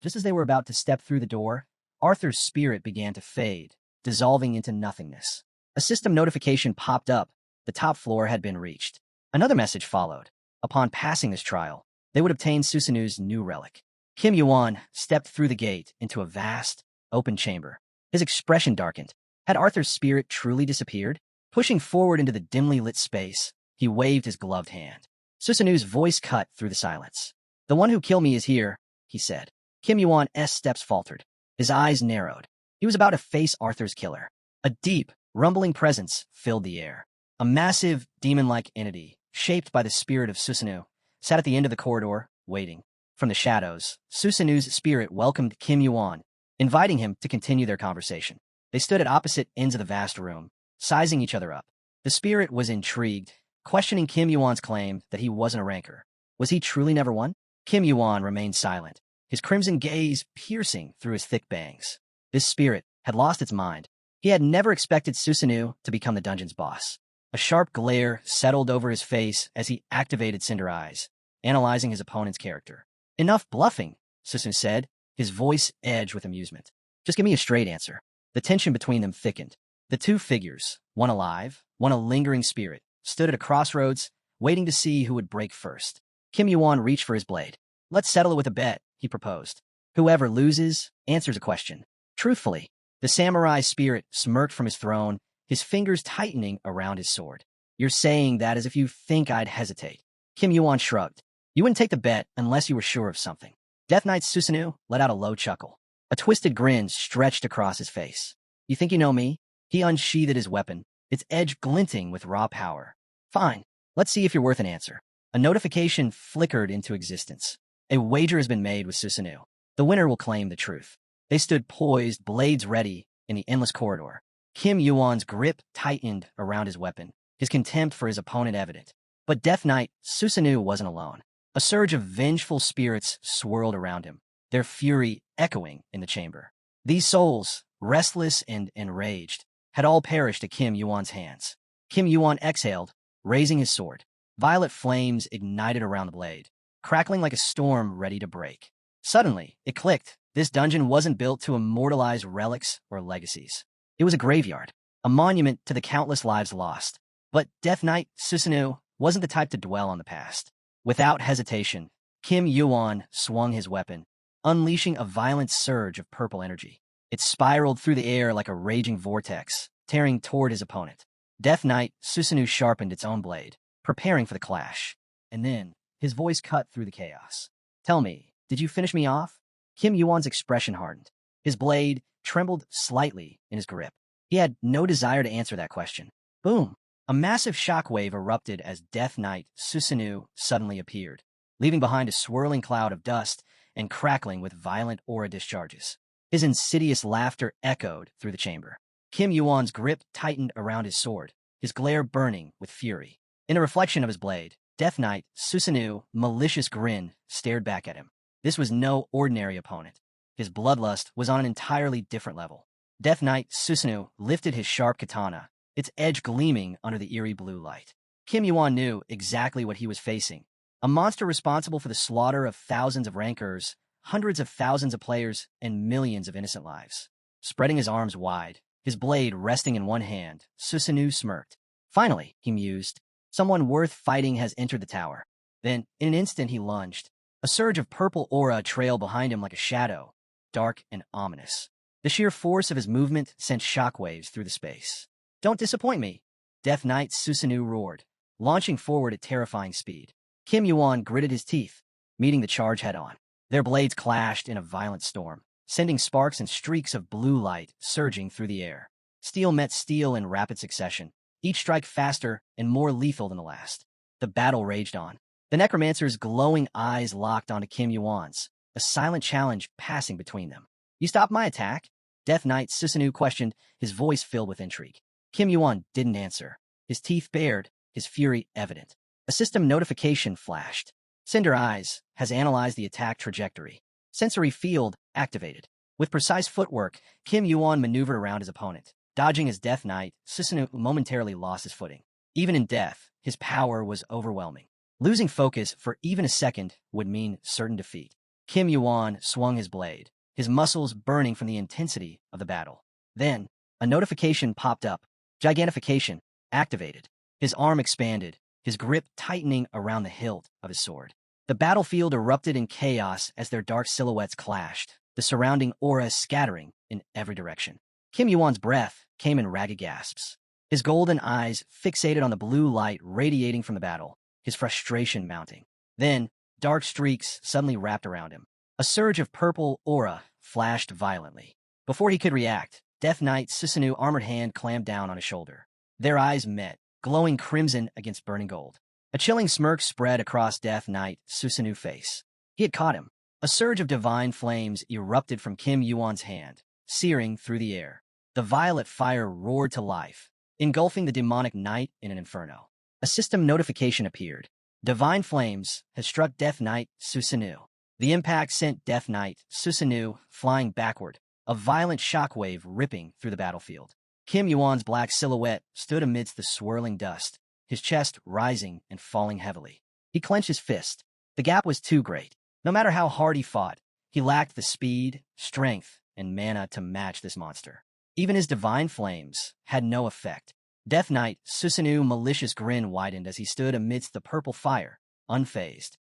Just as they were about to step through the door, Arthur's spirit began to fade, dissolving into nothingness. A system notification popped up. The top floor had been reached. Another message followed. Upon passing this trial, they would obtain Susenu's new relic. Kim Yuan stepped through the gate into a vast, open chamber. His expression darkened. Had Arthur's spirit truly disappeared? Pushing forward into the dimly lit space, he waved his gloved hand. Susenu's voice cut through the silence. "The one who killed me is here," he said. Kim Yuan's steps faltered. His eyes narrowed. He was about to face Arthur's killer. A deep, rumbling presence filled the air. A massive, demon-like entity, shaped by the spirit of Susenu, sat at the end of the corridor, waiting. From the shadows, Susenu's spirit welcomed Kim Yuan, inviting him to continue their conversation. They stood at opposite ends of the vast room, sizing each other up. The spirit was intrigued, questioning Kim Yuan's claim that he wasn't a ranker. Was he truly never one? Kim Yuan remained silent, his crimson gaze piercing through his thick bangs. This spirit had lost its mind. He had never expected Susenu to become the dungeon's boss. A sharp glare settled over his face as he activated Cinder Eyes, analyzing his opponent's character. "Enough bluffing," Susenu said, his voice edged with amusement. "Just give me a straight answer." The tension between them thickened. The two figures, one alive, one a lingering spirit, stood at a crossroads, waiting to see who would break first. Kim Yuan reached for his blade. "Let's settle it with a bet," he proposed. "Whoever loses answers a question. Truthfully." The samurai spirit smirked from his throne, his fingers tightening around his sword. "You're saying that as if you think I'd hesitate." Kim Yuan shrugged. "You wouldn't take the bet unless you were sure of something." Death Knight Susenu let out a low chuckle. A twisted grin stretched across his face. You think you know me? He unsheathed his weapon, its edge glinting with raw power. Fine, let's see if you're worth an answer. A notification flickered into existence. A wager has been made with Susenu. The winner will claim the truth. They stood poised, blades ready, in the endless corridor. Kim Yuan's grip tightened around his weapon, his contempt for his opponent evident. But Death Knight Susenu wasn't alone. A surge of vengeful spirits swirled around him, their fury echoing in the chamber. These souls, restless and enraged, had all perished at Kim Yuan's hands. Kim Yuan exhaled, raising his sword. Violet flames ignited around the blade, crackling like a storm ready to break. Suddenly, it clicked. This dungeon wasn't built to immortalize relics or legacies. It was a graveyard, a monument to the countless lives lost. But Death Knight Susenu wasn't the type to dwell on the past. Without hesitation, Kim Yuan swung his weapon, unleashing a violent surge of purple energy. It spiraled through the air like a raging vortex, tearing toward his opponent. Death Knight Susenu sharpened its own blade, preparing for the clash. And then, his voice cut through the chaos. Tell me, did you finish me off? Kim Yuan's expression hardened. His blade trembled slightly in his grip. He had no desire to answer that question. Boom! A massive shockwave erupted as Death Knight Susenu suddenly appeared, leaving behind a swirling cloud of dust and crackling with violent aura discharges. His insidious laughter echoed through the chamber. Kim Yuan's grip tightened around his sword, his glare burning with fury. In a reflection of his blade, Death Knight Susenu, malicious grin, stared back at him. This was no ordinary opponent. His bloodlust was on an entirely different level. Death Knight Susenu lifted his sharp katana, its edge gleaming under the eerie blue light. Kim Yuan knew exactly what he was facing. A monster responsible for the slaughter of thousands of rankers, hundreds of thousands of players, and millions of innocent lives. Spreading his arms wide, his blade resting in one hand, Susenu smirked. Finally, he mused, someone worth fighting has entered the tower. Then, in an instant, he lunged. A surge of purple aura trailed behind him like a shadow, dark and ominous. The sheer force of his movement sent shockwaves through the space. Don't disappoint me, Death Knight Susenu roared, launching forward at terrifying speed. Kim Yuan gritted his teeth, meeting the charge head-on. Their blades clashed in a violent storm, sending sparks and streaks of blue light surging through the air. Steel met steel in rapid succession, each strike faster and more lethal than the last. The battle raged on. The necromancer's glowing eyes locked onto Kim Yuan's, a silent challenge passing between them. You stopped my attack? Death Knight Susenu questioned, his voice filled with intrigue. Kim Yuan didn't answer, his teeth bared, his fury evident. A system notification flashed. Cinder Eyes has analyzed the attack trajectory. Sensory field activated. With precise footwork, Kim Yuan maneuvered around his opponent. Dodging as Death Knight, Susenu momentarily lost his footing. Even in death, his power was overwhelming. Losing focus for even a second would mean certain defeat. Kim Yuan swung his blade, his muscles burning from the intensity of the battle. Then, a notification popped up. Gigantification activated. His arm expanded, his grip tightening around the hilt of his sword. The battlefield erupted in chaos as their dark silhouettes clashed, the surrounding aura scattering in every direction. Kim Yuan's breath came in ragged gasps. His golden eyes fixated on the blue light radiating from the battle, his frustration mounting. Then, dark streaks suddenly wrapped around him. A surge of purple aura flashed violently. Before he could react, Death Knight Susenu armored hand clammed down on his shoulder. Their eyes met, glowing crimson against burning gold. A chilling smirk spread across Death Knight Susenu's face. He had caught him. A surge of divine flames erupted from Kim Yuan's hand, searing through the air. The violet fire roared to life, engulfing the demonic knight in an inferno. A system notification appeared. Divine flames has struck Death Knight Susenu. The impact sent Death Knight Susenu flying backward, a violent shockwave ripping through the battlefield. Kim Yuan's black silhouette stood amidst the swirling dust, his chest rising and falling heavily. He clenched his fist. The gap was too great. No matter how hard he fought, he lacked the speed, strength, and mana to match this monster. Even his divine flames had no effect. Death Knight Susenu's malicious grin widened as he stood amidst the purple fire, unfazed.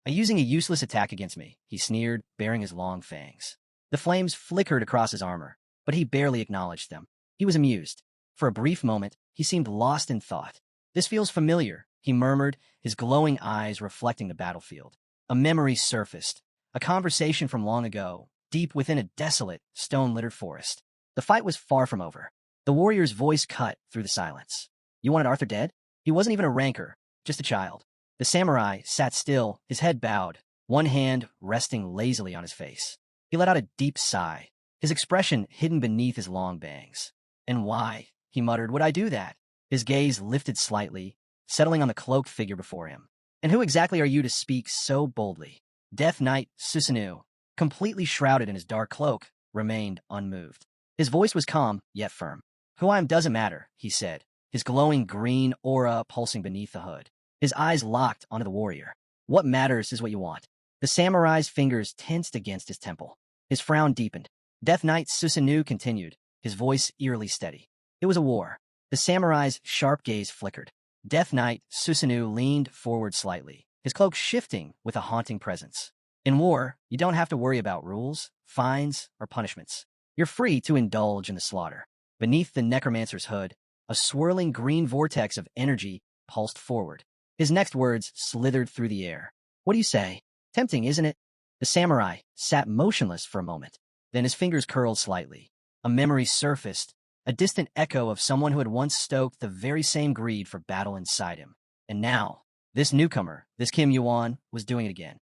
Are you using a useless attack against me? He sneered, baring his long fangs. The flames flickered across his armor, but he barely acknowledged them. He was amused. For a brief moment, he seemed lost in thought. This feels familiar, he murmured, his glowing eyes reflecting the battlefield. A memory surfaced, a conversation from long ago, deep within a desolate, stone-littered forest. The fight was far from over. The warrior's voice cut through the silence. You wanted Arthur dead? He wasn't even a rancor, just a child. The samurai sat still, his head bowed, one hand resting lazily on his face. He let out a deep sigh, his expression hidden beneath his long bangs. And why, he muttered, would I do that? His gaze lifted slightly, settling on the cloaked figure before him. And who exactly are you to speak so boldly? Death Knight Susenu, completely shrouded in his dark cloak, remained unmoved. His voice was calm, yet firm. Who I am doesn't matter, he said, his glowing green aura pulsing beneath the hood. His eyes locked onto the warrior. What matters is what you want. The samurai's fingers tensed against his temple. His frown deepened. Death Knight Susenu continued, his voice eerily steady. It was a war. The samurai's sharp gaze flickered. Death Knight Susenu leaned forward slightly, his cloak shifting with a haunting presence. In war, you don't have to worry about rules, fines, or punishments. You're free to indulge in the slaughter. Beneath the necromancer's hood, a swirling green vortex of energy pulsed forward. His next words slithered through the air. What do you say? Tempting, isn't it? The samurai sat motionless for a moment. Then his fingers curled slightly. A memory surfaced, a distant echo of someone who had once stoked the very same greed for battle inside him. And now, this newcomer, this Kim Yuan, was doing it again.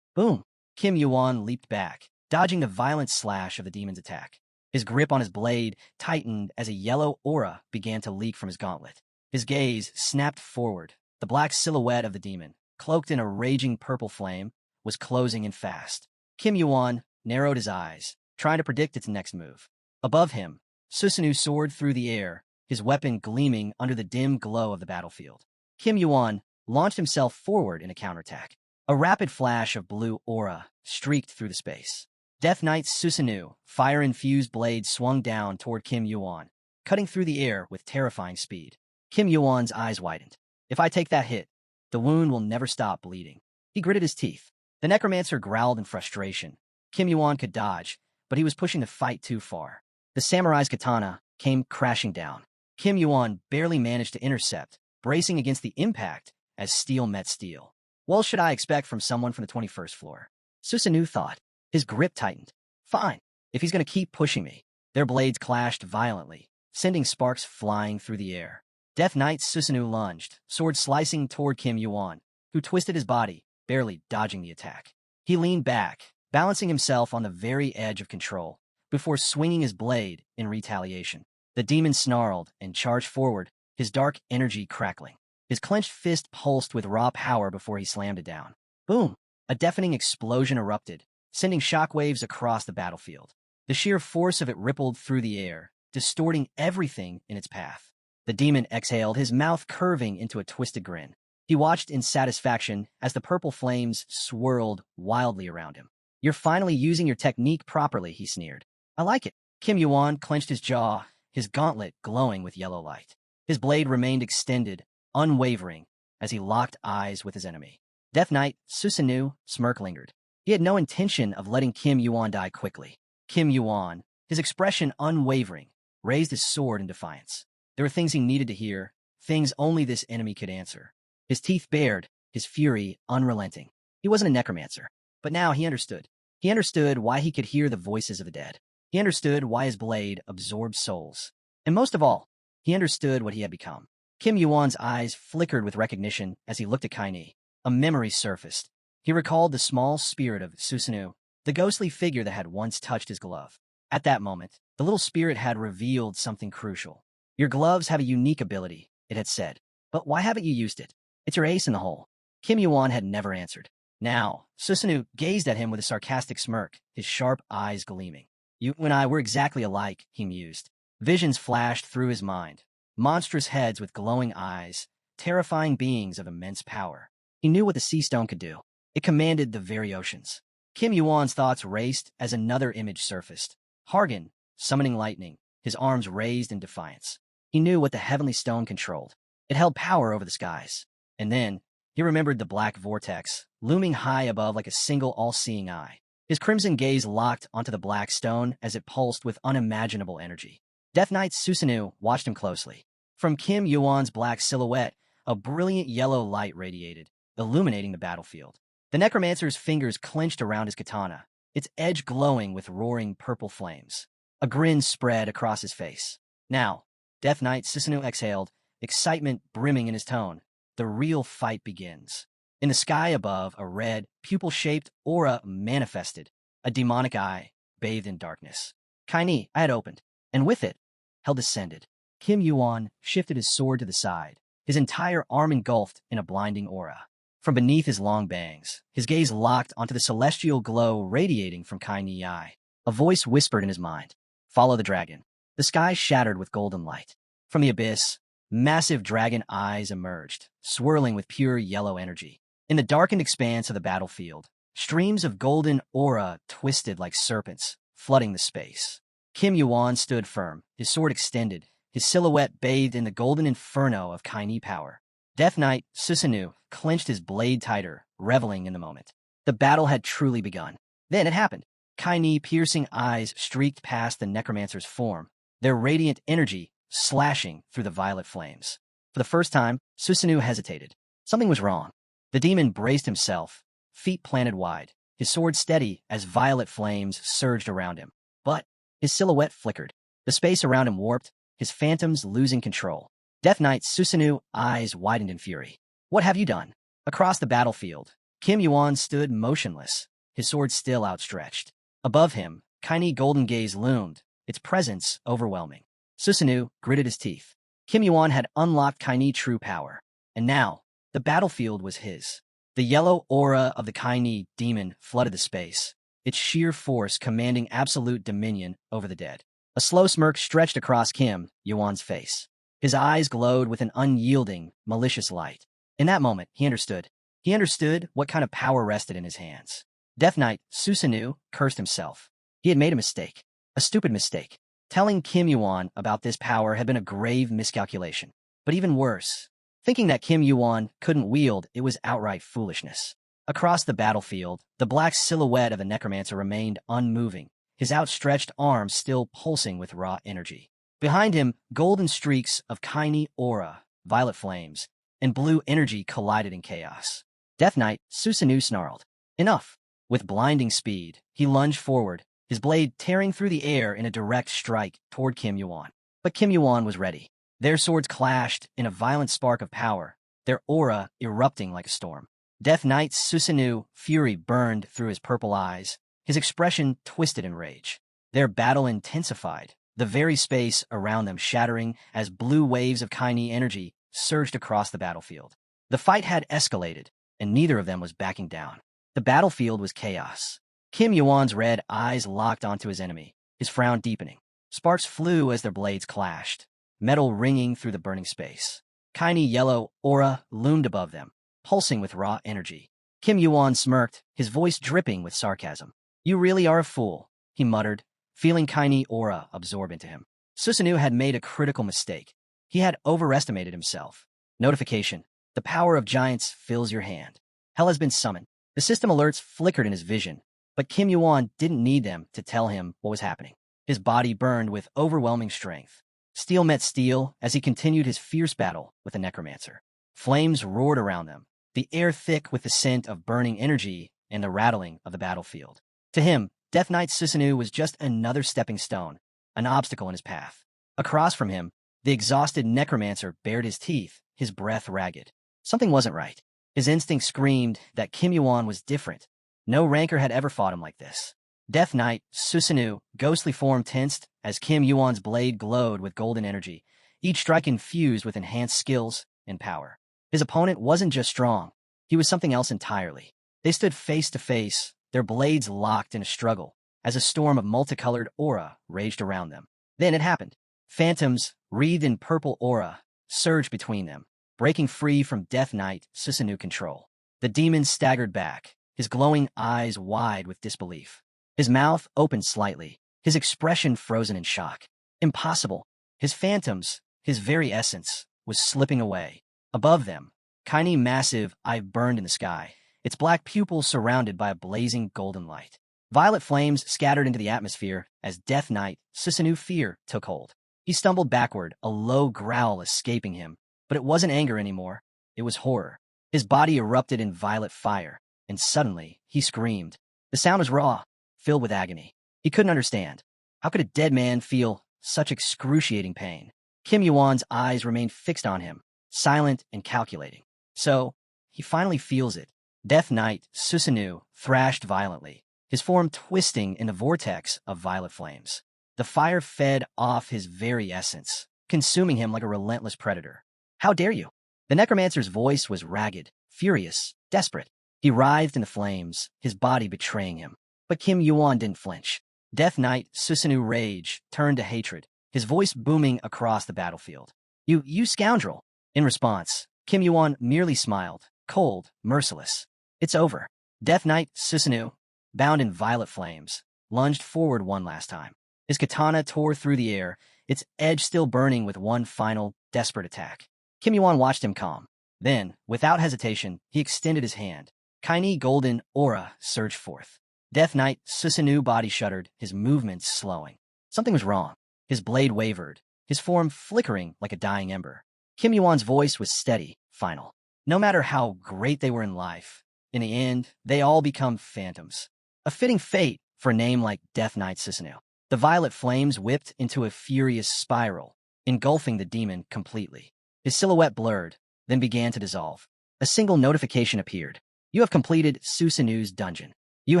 Boom! Kim Yuan leaped back, dodging the violent slash of the demon's attack. His grip on his blade tightened as a yellow aura began to leak from his gauntlet. His gaze snapped forward. The black silhouette of the demon, cloaked in a raging purple flame, was closing in fast. Kim Yuan narrowed his eyes, trying to predict its next move. Above him, Susenu soared through the air, his weapon gleaming under the dim glow of the battlefield. Kim Yuan launched himself forward in a counterattack. A rapid flash of blue aura streaked through the space. Death Knight's Susenu, fire-infused blade swung down toward Kim Yuan, cutting through the air with terrifying speed. Kim Yuan's eyes widened. If I take that hit, the wound will never stop bleeding. He gritted his teeth. The necromancer growled in frustration. Kim Yuan could dodge, but he was pushing the fight too far. The samurai's katana came crashing down. Kim Yuan barely managed to intercept, bracing against the impact as steel met steel. What should I expect from someone from the 21st floor? Susenu thought. His grip tightened. Fine, if he's going to keep pushing me. Their blades clashed violently, sending sparks flying through the air. Death Knight Susenu lunged, sword slicing toward Kim Yuan, who twisted his body, barely dodging the attack. He leaned back, balancing himself on the very edge of control, before swinging his blade in retaliation. The demon snarled and charged forward, his dark energy crackling. His clenched fist pulsed with raw power before he slammed it down. Boom! A deafening explosion erupted, sending shockwaves across the battlefield. The sheer force of it rippled through the air, distorting everything in its path. The demon exhaled, his mouth curving into a twisted grin. He watched in satisfaction as the purple flames swirled wildly around him. You're finally using your technique properly, he sneered. I like it. Kim Yuan clenched his jaw, his gauntlet glowing with yellow light. His blade remained extended, unwavering, as he locked eyes with his enemy. Death Knight Susenu smirk lingered. He had no intention of letting Kim Yuan die quickly. Kim Yuan, his expression unwavering, raised his sword in defiance. There were things he needed to hear, things only this enemy could answer. His teeth bared, his fury unrelenting. He wasn't a necromancer, but now he understood. He understood why he could hear the voices of the dead. He understood why his blade absorbed souls. And most of all, he understood what he had become. Kim Yuan's eyes flickered with recognition as he looked at Kaini. A memory surfaced. He recalled the small spirit of Susenu, the ghostly figure that had once touched his glove. At that moment, the little spirit had revealed something crucial. Your gloves have a unique ability, it had said. But why haven't you used it? It's your ace in the hole. Kim Yuan had never answered. Now, Susenu gazed at him with a sarcastic smirk, his sharp eyes gleaming. You and I were exactly alike, he mused. Visions flashed through his mind. Monstrous heads with glowing eyes, terrifying beings of immense power. He knew what the sea stone could do. It commanded the very oceans. Kim Yuan's thoughts raced as another image surfaced. Hargan, summoning lightning, his arms raised in defiance. He knew what the heavenly stone controlled. It held power over the skies. And then, he remembered the black vortex, looming high above like a single all-seeing eye. His crimson gaze locked onto the black stone as it pulsed with unimaginable energy. Death Knight Susenu watched him closely. From Kim Yuan's black silhouette, a brilliant yellow light radiated, illuminating the battlefield. The necromancer's fingers clenched around his katana, its edge glowing with roaring purple flames. A grin spread across his face. Now, Death Knight Susenu exhaled, excitement brimming in his tone. The real fight begins. In the sky above, a red, pupil-shaped aura manifested, a demonic eye bathed in darkness. Kaini I had opened, and with it, hell descended. Kim Yuan shifted his sword to the side, his entire arm engulfed in a blinding aura. From beneath his long bangs, his gaze locked onto the celestial glow radiating from Kaini eye. A voice whispered in his mind, "Follow the dragon." The sky shattered with golden light. From the abyss, massive dragon eyes emerged, swirling with pure yellow energy. In the darkened expanse of the battlefield, streams of golden aura twisted like serpents, flooding the space. Kim Yuan stood firm, his sword extended, his silhouette bathed in the golden inferno of Kaini power. Death Knight Susenu clenched his blade tighter, reveling in the moment. The battle had truly begun. Then it happened. Kaini piercing eyes streaked past the necromancer's form, their radiant energy slashing through the violet flames. For the first time, Susenu hesitated. Something was wrong. The demon braced himself, feet planted wide, his sword steady as violet flames surged around him. But his silhouette flickered. The space around him warped, his phantoms losing control. Death Knight Susenu eyes widened in fury. "What have you done?" Across the battlefield, Kim Yuan stood motionless, his sword still outstretched. Above him, Kaini golden gaze loomed, its presence overwhelming. Susenu gritted his teeth. Kim Yuan had unlocked Kaini true power, and now the battlefield was his. The yellow aura of the Kaini demon flooded the space, its sheer force commanding absolute dominion over the dead. A slow smirk stretched across Kim Yuan's face. His eyes glowed with an unyielding, malicious light. In that moment, he understood. He understood what kind of power rested in his hands. Death Knight Susenu cursed himself. He had made a mistake. A stupid mistake. Telling Kim Yuan about this power had been a grave miscalculation. But even worse, thinking that Kim Yuan couldn't wield it was outright foolishness. Across the battlefield, the black silhouette of the necromancer remained unmoving, his outstretched arms still pulsing with raw energy. Behind him, golden streaks of Kaini aura, violet flames, and blue energy collided in chaos. Death Knight Susenu snarled. Enough! With blinding speed, he lunged forward, his blade tearing through the air in a direct strike toward Kim Yuan. But Kim Yuan was ready. Their swords clashed in a violent spark of power, their aura erupting like a storm. Death Knight Susenu fury burned through his purple eyes, his expression twisted in rage. Their battle intensified, the very space around them shattering as blue waves of Kaini energy surged across the battlefield. The fight had escalated, and neither of them was backing down. The battlefield was chaos. Kim Yuan's red eyes locked onto his enemy, his frown deepening. Sparks flew as their blades clashed, metal ringing through the burning space. Kaini yellow aura loomed above them, pulsing with raw energy. Kim Yuan smirked, his voice dripping with sarcasm. "You really are a fool," he muttered, feeling Kaini aura absorb into him. Susenu had made a critical mistake. He had overestimated himself. Notification. The power of giants fills your hand. Hell has been summoned. The system alerts flickered in his vision, but Kim Yuan didn't need them to tell him what was happening. His body burned with overwhelming strength. Steel met steel as he continued his fierce battle with the necromancer. Flames roared around them, the air thick with the scent of burning energy and the rattling of the battlefield. To him, Death Knight Susenu was just another stepping stone, an obstacle in his path. Across from him, the exhausted necromancer bared his teeth, his breath ragged. Something wasn't right. His instinct screamed that Kim Yuan was different. No ranker had ever fought him like this. Death Knight Susenu, ghostly form tensed as Kim Yuan's blade glowed with golden energy, each strike infused with enhanced skills and power. His opponent wasn't just strong, he was something else entirely. They stood face to face, their blades locked in a struggle, as a storm of multicolored aura raged around them. Then it happened. Phantoms, wreathed in purple aura, surged between them, breaking free from Death Knight Susenu control. The demon staggered back, his glowing eyes wide with disbelief. His mouth opened slightly, his expression frozen in shock. Impossible. His phantoms, his very essence, was slipping away. Above them, Kaini massive eye burned in the sky, its black pupils surrounded by a blazing golden light. Violet flames scattered into the atmosphere as Death Knight Susenu fear took hold. He stumbled backward, a low growl escaping him, but it wasn't anger anymore. It was horror. His body erupted in violet fire. and suddenly, he screamed. The sound was raw, filled with agony. He couldn't understand. How could a dead man feel such excruciating pain? Kim Yuan's eyes remained fixed on him, silent and calculating. So, he finally feels it. Death Knight Susenu thrashed violently, his form twisting in a vortex of violet flames. The fire fed off his very essence, consuming him like a relentless predator. How dare you? The necromancer's voice was ragged, furious, desperate. He writhed in the flames, his body betraying him. But Kim Yuan didn't flinch. Death Knight Susenu rage turned to hatred, his voice booming across the battlefield. You scoundrel! In response, Kim Yuan merely smiled, cold, merciless. It's over. Death Knight Susenu, bound in violet flames, lunged forward one last time. His katana tore through the air, its edge still burning with one final, desperate attack. Kim Yuan watched him calm. Then, without hesitation, he extended his hand. Tiny golden aura surged forth. Death Knight Susenu body shuddered, his movements slowing. Something was wrong. His blade wavered, his form flickering like a dying ember. Kim Yuan's voice was steady, final. No matter how great they were in life, in the end, they all become phantoms. A fitting fate for a name like Death Knight Susenu. The violet flames whipped into a furious spiral, engulfing the demon completely. His silhouette blurred, then began to dissolve. A single notification appeared. You have completed Susenu's dungeon. You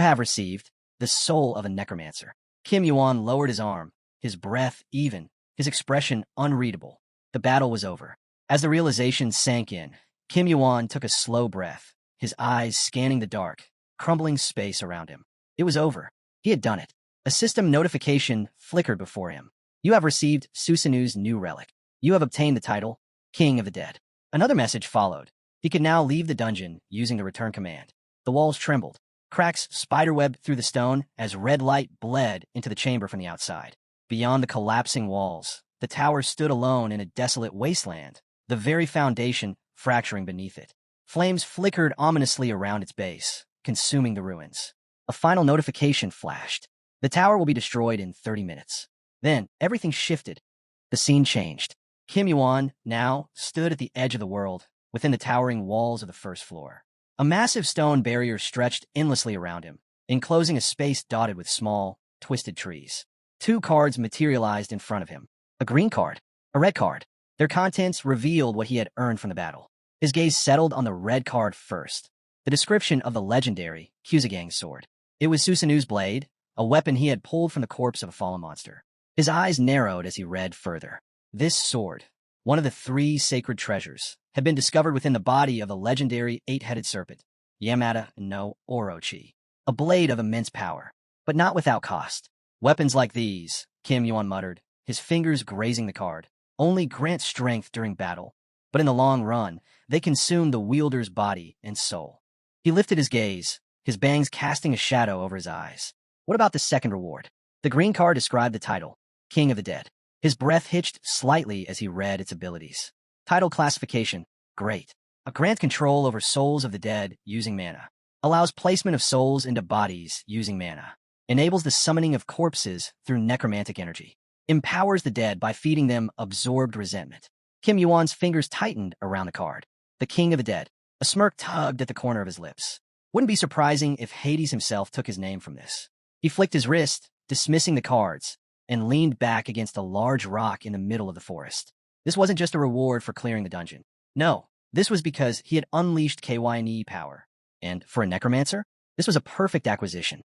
have received the soul of a necromancer. Kim Yuan lowered his arm, his breath even, his expression unreadable. The battle was over. As the realization sank in, Kim Yuan took a slow breath, his eyes scanning the dark, crumbling space around him. It was over. He had done it. A system notification flickered before him. You have received Susenu's new relic. You have obtained the title, King of the Dead. Another message followed. He could now leave the dungeon using the return command. The walls trembled. Cracks spiderwebbed through the stone as red light bled into the chamber from the outside. Beyond the collapsing walls, the tower stood alone in a desolate wasteland, the very foundation fracturing beneath it. Flames flickered ominously around its base, consuming the ruins. A final notification flashed. The tower will be destroyed in 30 minutes. Then, everything shifted. The scene changed. Kim Yuan now stood at the edge of the world, within the towering walls of the first floor. A massive stone barrier stretched endlessly around him, enclosing a space dotted with small, twisted trees. Two cards materialized in front of him. A green card, a red card. Their contents revealed what he had earned from the battle. His gaze settled on the red card first. The description of the legendary Kyuzugang's sword. It was Susenu's blade, a weapon he had pulled from the corpse of a fallen monster. His eyes narrowed as he read further. This sword, one of the 3 sacred treasures, had been discovered within the body of the legendary 8-headed serpent, Yamada no Orochi, a blade of immense power, but not without cost. Weapons like these, Kim Yuan muttered, his fingers grazing the card, only grant strength during battle, but in the long run, they consume the wielder's body and soul. He lifted his gaze, his bangs casting a shadow over his eyes. What about the second reward? The green card described the title, King of the Dead. His breath hitched slightly as he read its abilities. Title classification, great. A grant control over souls of the dead using mana. Allows placement of souls into bodies using mana. Enables the summoning of corpses through necromantic energy. Empowers the dead by feeding them absorbed resentment. Kim Yuan's fingers tightened around the card. The King of the Dead. A smirk tugged at the corner of his lips. Wouldn't be surprising if Hades himself took his name from this. He flicked his wrist, dismissing the cards, and leaned back against a large rock in the middle of the forest. This wasn't just a reward for clearing the dungeon. No, this was because he had unleashed KYNE power. And for a necromancer, this was a perfect acquisition.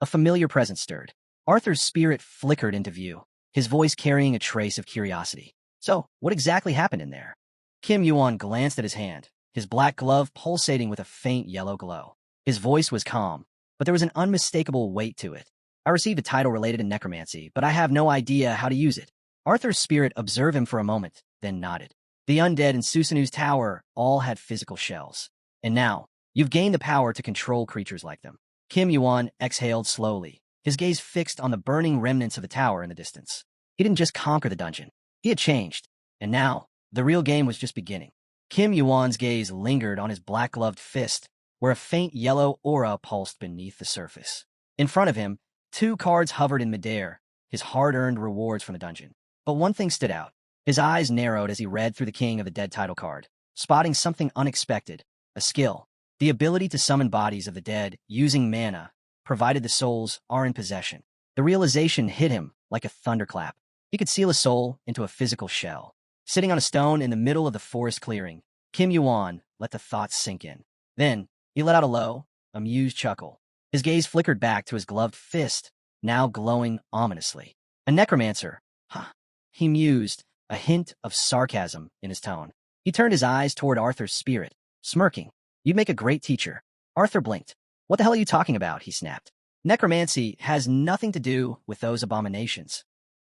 A familiar presence stirred. Arthur's spirit flickered into view, his voice carrying a trace of curiosity. So, what exactly happened in there? Kim Yuan glanced at his hand, his black glove pulsating with a faint yellow glow. His voice was calm, but there was an unmistakable weight to it. I received a title related to necromancy, but I have no idea how to use it. Arthur's spirit observed him for a moment, then nodded. The undead in Susenu's tower all had physical shells. And now, you've gained the power to control creatures like them. Kim Yuan exhaled slowly, his gaze fixed on the burning remnants of the tower in the distance. He didn't just conquer the dungeon. He had changed. And now, the real game was just beginning. Kim Yuan's gaze lingered on his black-gloved fist, where a faint yellow aura pulsed beneath the surface. In front of him, 2 cards hovered in midair, his hard-earned rewards from the dungeon. But one thing stood out. His eyes narrowed as he read through the King of the Dead title card, spotting something unexpected, a skill, The ability to summon bodies of the dead using mana, provided the souls are in possession. The realization hit him like a thunderclap. He could seal a soul into a physical shell. Sitting on a stone in the middle of the forest clearing, Kim Yuan let the thoughts sink in. Then, he let out a low, amused chuckle. His gaze flickered back to his gloved fist, now glowing ominously. A necromancer, huh? He mused, a hint of sarcasm in his tone. He turned his eyes toward Arthur's spirit, smirking. You'd make a great teacher. Arthur blinked. What the hell are you talking about? He snapped. Necromancy has nothing to do with those abominations.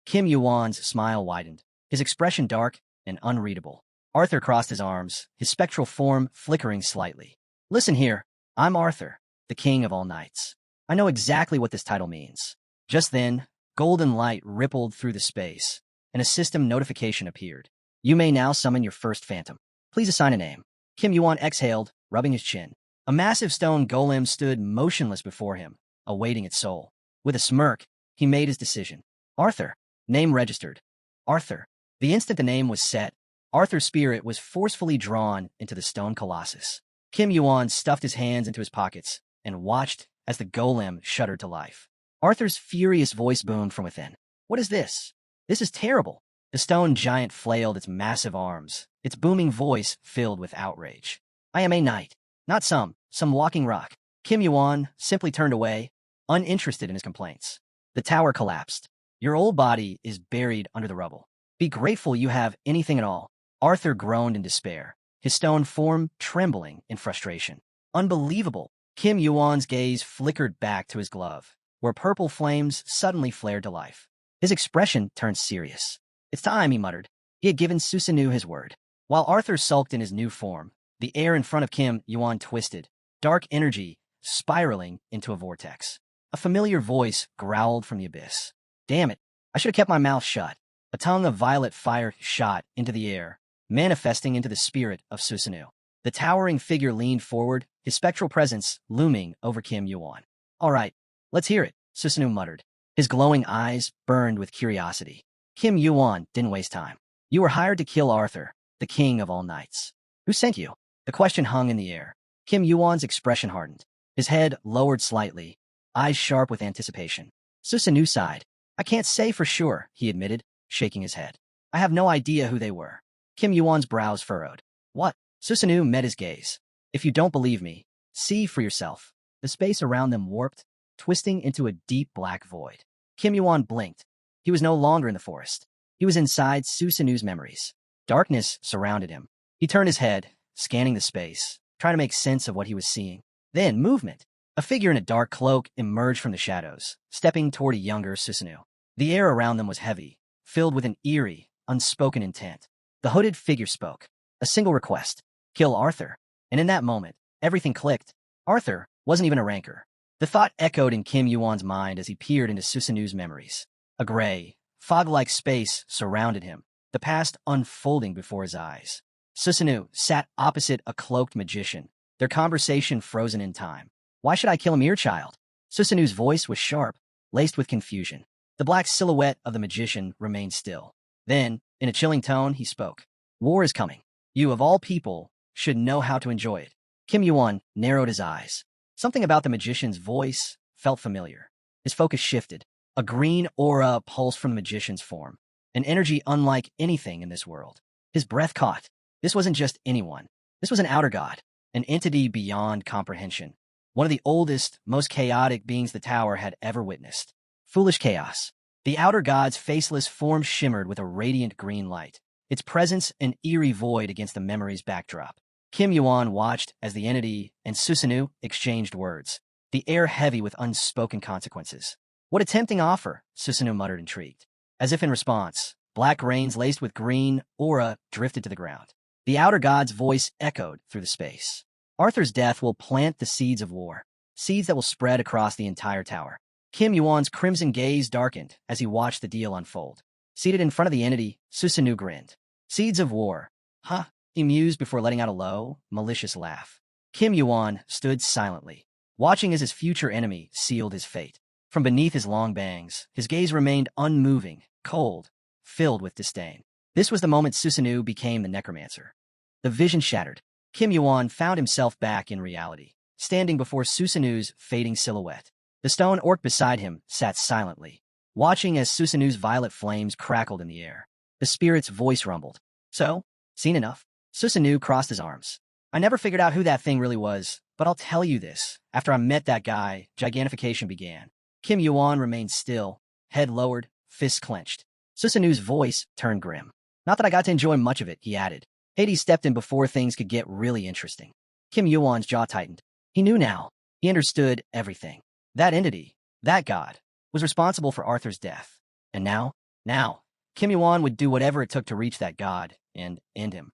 Kim Yuan's smile widened, his expression dark and unreadable. Arthur crossed his arms, his spectral form flickering slightly. Listen here, I'm Arthur, the king of all knights. I know exactly what this title means. Just then, golden light rippled through the space, and a system notification appeared. You may now summon your first phantom. Please assign a name. Kim Yuan exhaled, rubbing his chin. A massive stone golem stood motionless before him, awaiting its soul. With a smirk, he made his decision. Arthur. Name registered. Arthur. The instant the name was set, Arthur's spirit was forcefully drawn into the stone colossus. Kim Yuan stuffed his hands into his pockets and watched as the golem shuddered to life. Arthur's furious voice boomed from within. What is this? This is terrible. The stone giant flailed its massive arms, its booming voice filled with outrage. I am a knight, not some walking rock. Kim Yuan simply turned away, uninterested in his complaints. The tower collapsed. Your old body is buried under the rubble. Be grateful you have anything at all. Arthur groaned in despair, his stone form trembling in frustration. Unbelievable. Kim Yuan's gaze flickered back to his glove, where purple flames suddenly flared to life. His expression turned serious. It's time, he muttered. He had given Susenu his word. While Arthur sulked in his new form, the air in front of Kim Yuan twisted, dark energy spiraling into a vortex. A familiar voice growled from the abyss. Damn it, I should have kept my mouth shut. A tongue of violet fire shot into the air, manifesting into the spirit of Susenu. The towering figure leaned forward, his spectral presence looming over Kim Yuan. All right, let's hear it, Susenu muttered. His glowing eyes burned with curiosity. Kim Yuan didn't waste time. You were hired to kill Arthur, the king of all knights. Who sent you? The question hung in the air. Kim Yuan's expression hardened. His head lowered slightly, eyes sharp with anticipation. Susenu sighed. I can't say for sure, he admitted, shaking his head. I have no idea who they were. Kim Yuan's brows furrowed. What? Susenu met his gaze. If you don't believe me, see for yourself. The space around them warped, twisting into a deep black void. Kim Yuan blinked. He was no longer in the forest. He was inside Susenu's memories. Darkness surrounded him. He turned his head, scanning the space, trying to make sense of what he was seeing. Then, movement. A figure in a dark cloak emerged from the shadows, stepping toward a younger Susenu. The air around them was heavy, filled with an eerie, unspoken intent. The hooded figure spoke. A single request. Kill Arthur. And in that moment, everything clicked. Arthur wasn't even a rancor. The thought echoed in Kim Yuan's mind as he peered into Susenu's memories. A gray, fog-like space surrounded him, the past unfolding before his eyes. Susenu sat opposite a cloaked magician, their conversation frozen in time. Why should I kill him, child? Susenu's voice was sharp, laced with confusion. The black silhouette of the magician remained still. Then, in a chilling tone, he spoke. War is coming. You, of all people, should know how to enjoy it. Kim Yuan narrowed his eyes. Something about the magician's voice felt familiar. His focus shifted. A green aura pulsed from the magician's form, an energy unlike anything in this world. His breath caught. This wasn't just anyone. This was an outer god, an entity beyond comprehension. One of the oldest, most chaotic beings the tower had ever witnessed. Foolish chaos. The outer god's faceless form shimmered with a radiant green light, its presence an eerie void against the memory's backdrop. Kim Yuan watched as the entity and Susenu exchanged words, the air heavy with unspoken consequences. What a tempting offer, Susenu muttered, intrigued. As if in response, black rains laced with green aura drifted to the ground. The outer god's voice echoed through the space. Arthur's death will plant the seeds of war, seeds that will spread across the entire tower. Kim Yuan's crimson gaze darkened as he watched the deal unfold. Seated in front of the entity, Susenu grinned. Seeds of war. Huh? He mused before letting out a low, malicious laugh. Kim Yuan stood silently, watching as his future enemy sealed his fate. From beneath his long bangs, his gaze remained unmoving, cold, filled with disdain. This was the moment Susenu became the necromancer. The vision shattered. Kim Yuan found himself back in reality, standing before Susanu's fading silhouette. The stone orc beside him sat silently, watching as Susanu's violet flames crackled in the air. The spirit's voice rumbled. So, seen enough? Susenu crossed his arms. I never figured out who that thing really was, but I'll tell you this. After I met that guy, gigantification began. Kim Yuan remained still, head lowered, fists clenched. Susanu's voice turned grim. Not that I got to enjoy much of it, he added. Hades stepped in before things could get really interesting. Kim Yuan's jaw tightened. He knew now. He understood everything. That entity, that god, was responsible for Arthur's death. And now, Kim Yuan would do whatever it took to reach that god and end him.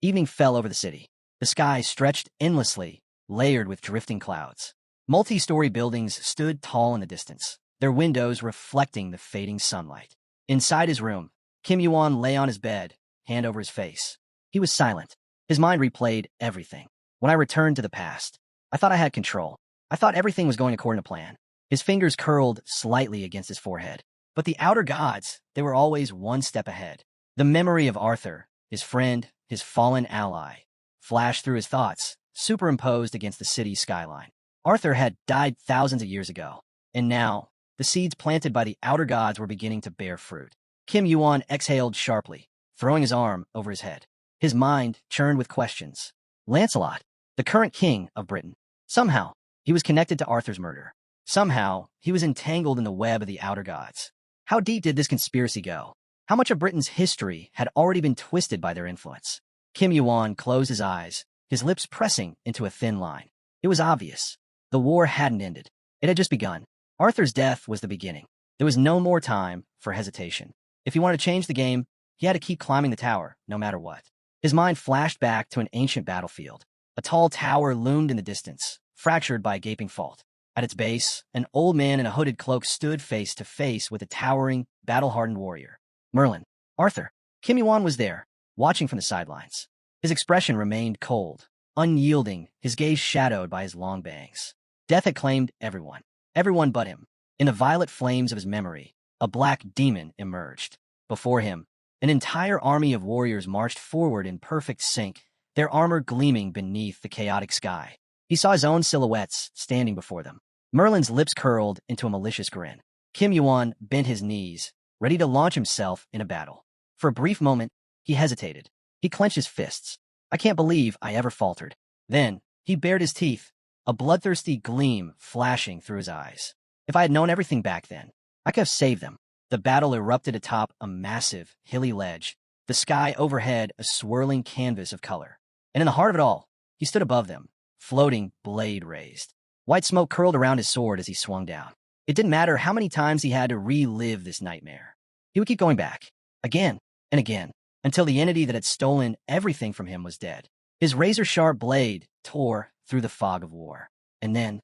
Evening fell over the city. The sky stretched endlessly, layered with drifting clouds. Multi-story buildings stood tall in the distance, their windows reflecting the fading sunlight. Inside his room, Kim Yuan lay on his bed, hand over his face. He was silent. His mind replayed everything. When I returned to the past, I thought I had control. I thought everything was going according to plan. His fingers curled slightly against his forehead. But the outer gods, they were always one step ahead. The memory of Arthur, his friend, his fallen ally, flashed through his thoughts, superimposed against the city's skyline. Arthur had died thousands of years ago, and now, the seeds planted by the outer gods were beginning to bear fruit. Kim Yuan exhaled sharply, throwing his arm over his head. His mind churned with questions. Lancelot, the current king of Britain. Somehow, he was connected to Arthur's murder. Somehow, he was entangled in the web of the outer gods. How deep did this conspiracy go? How much of Britain's history had already been twisted by their influence? Kim Yuan closed his eyes, his lips pressing into a thin line. It was obvious. The war hadn't ended. It had just begun. Arthur's death was the beginning. There was no more time for hesitation. If he wanted to change the game, he had to keep climbing the tower, no matter what. His mind flashed back to an ancient battlefield. A tall tower loomed in the distance, fractured by a gaping fault. At its base, an old man in a hooded cloak stood face to face with a towering, battle-hardened warrior. Merlin. Arthur. Kim Yuan was there, watching from the sidelines. His expression remained cold, unyielding, his gaze shadowed by his long bangs. Death had claimed everyone. Everyone but him. In the violet flames of his memory, a black demon emerged. Before him, an entire army of warriors marched forward in perfect sync, their armor gleaming beneath the chaotic sky. He saw his own silhouettes standing before them. Merlin's lips curled into a malicious grin. Kim Yuan bent his knees, ready to launch himself in a battle. For a brief moment, he hesitated. He clenched his fists. I can't believe I ever faltered. Then, he bared his teeth, a bloodthirsty gleam flashing through his eyes. If I had known everything back then, I could have saved them. The battle erupted atop a massive, hilly ledge, the sky overhead a swirling canvas of color. And in the heart of it all, he stood above them, floating, blade raised. White smoke curled around his sword as he swung down. It didn't matter how many times he had to relive this nightmare. He would keep going back, again and again, until the entity that had stolen everything from him was dead. His razor-sharp blade tore through the fog of war. And then,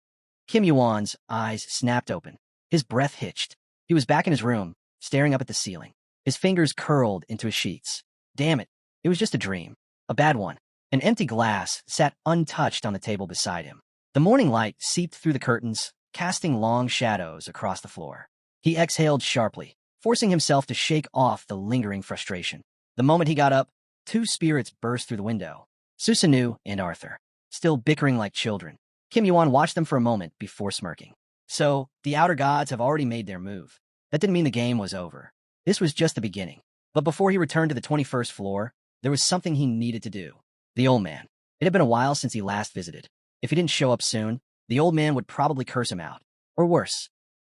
Kim Yuan's eyes snapped open. His breath hitched. He was back in his room, staring up at the ceiling. His fingers curled into his sheets. Damn it, it was just a dream. A bad one. An empty glass sat untouched on the table beside him. The morning light seeped through the curtains, casting long shadows across the floor. He exhaled sharply, forcing himself to shake off the lingering frustration. The moment he got up, two spirits burst through the window. Susenu and Arthur, still bickering like children. Kim Yuan watched them for a moment before smirking. So, the outer gods have already made their move. That didn't mean the game was over. This was just the beginning. But before he returned to the 21st floor, there was something he needed to do. The old man. It had been a while since he last visited. If he didn't show up soon, the old man would probably curse him out. Or worse.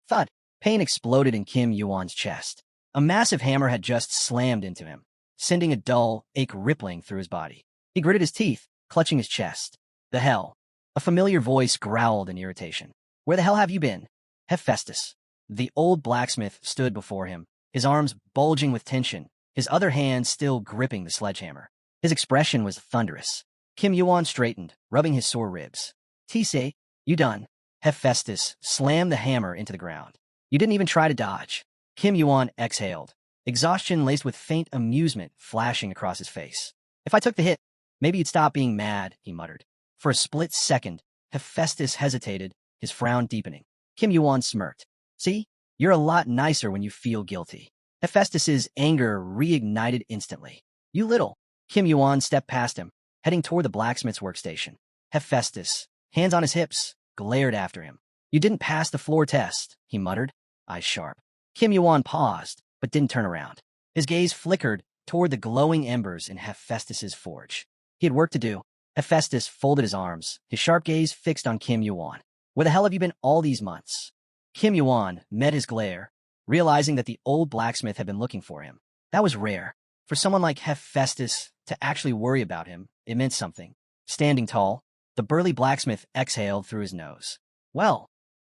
Thud. Pain exploded in Kim Yuan's chest. A massive hammer had just slammed into him, sending a dull ache rippling through his body. He gritted his teeth, clutching his chest. The hell. A familiar voice growled in irritation. Where the hell have you been? Hephaestus. The old blacksmith stood before him, his arms bulging with tension, his other hand still gripping the sledgehammer. His expression was thunderous. Kim Yuan straightened, rubbing his sore ribs. Tise, you done. Hephaestus slammed the hammer into the ground. You didn't even try to dodge. Kim Yuan exhaled, exhaustion laced with faint amusement flashing across his face. If I took the hit, maybe you'd stop being mad, he muttered. For a split second, Hephaestus hesitated, his frown deepening. Kim Yuan smirked. See, you're a lot nicer when you feel guilty. Hephaestus's anger reignited instantly. You little. Kim Yuan stepped past him, heading toward the blacksmith's workstation. Hephaestus, hands on his hips, glared after him. You didn't pass the floor test, he muttered, eyes sharp. Kim Yuan paused, but didn't turn around. His gaze flickered toward the glowing embers in Hephaestus's forge. He had work to do. Hephaestus folded his arms, his sharp gaze fixed on Kim Yuan. Where the hell have you been all these months? Kim Yuan met his glare, realizing that the old blacksmith had been looking for him. That was rare. For someone like Hephaestus to actually worry about him, it meant something. Standing tall, the burly blacksmith exhaled through his nose. Well,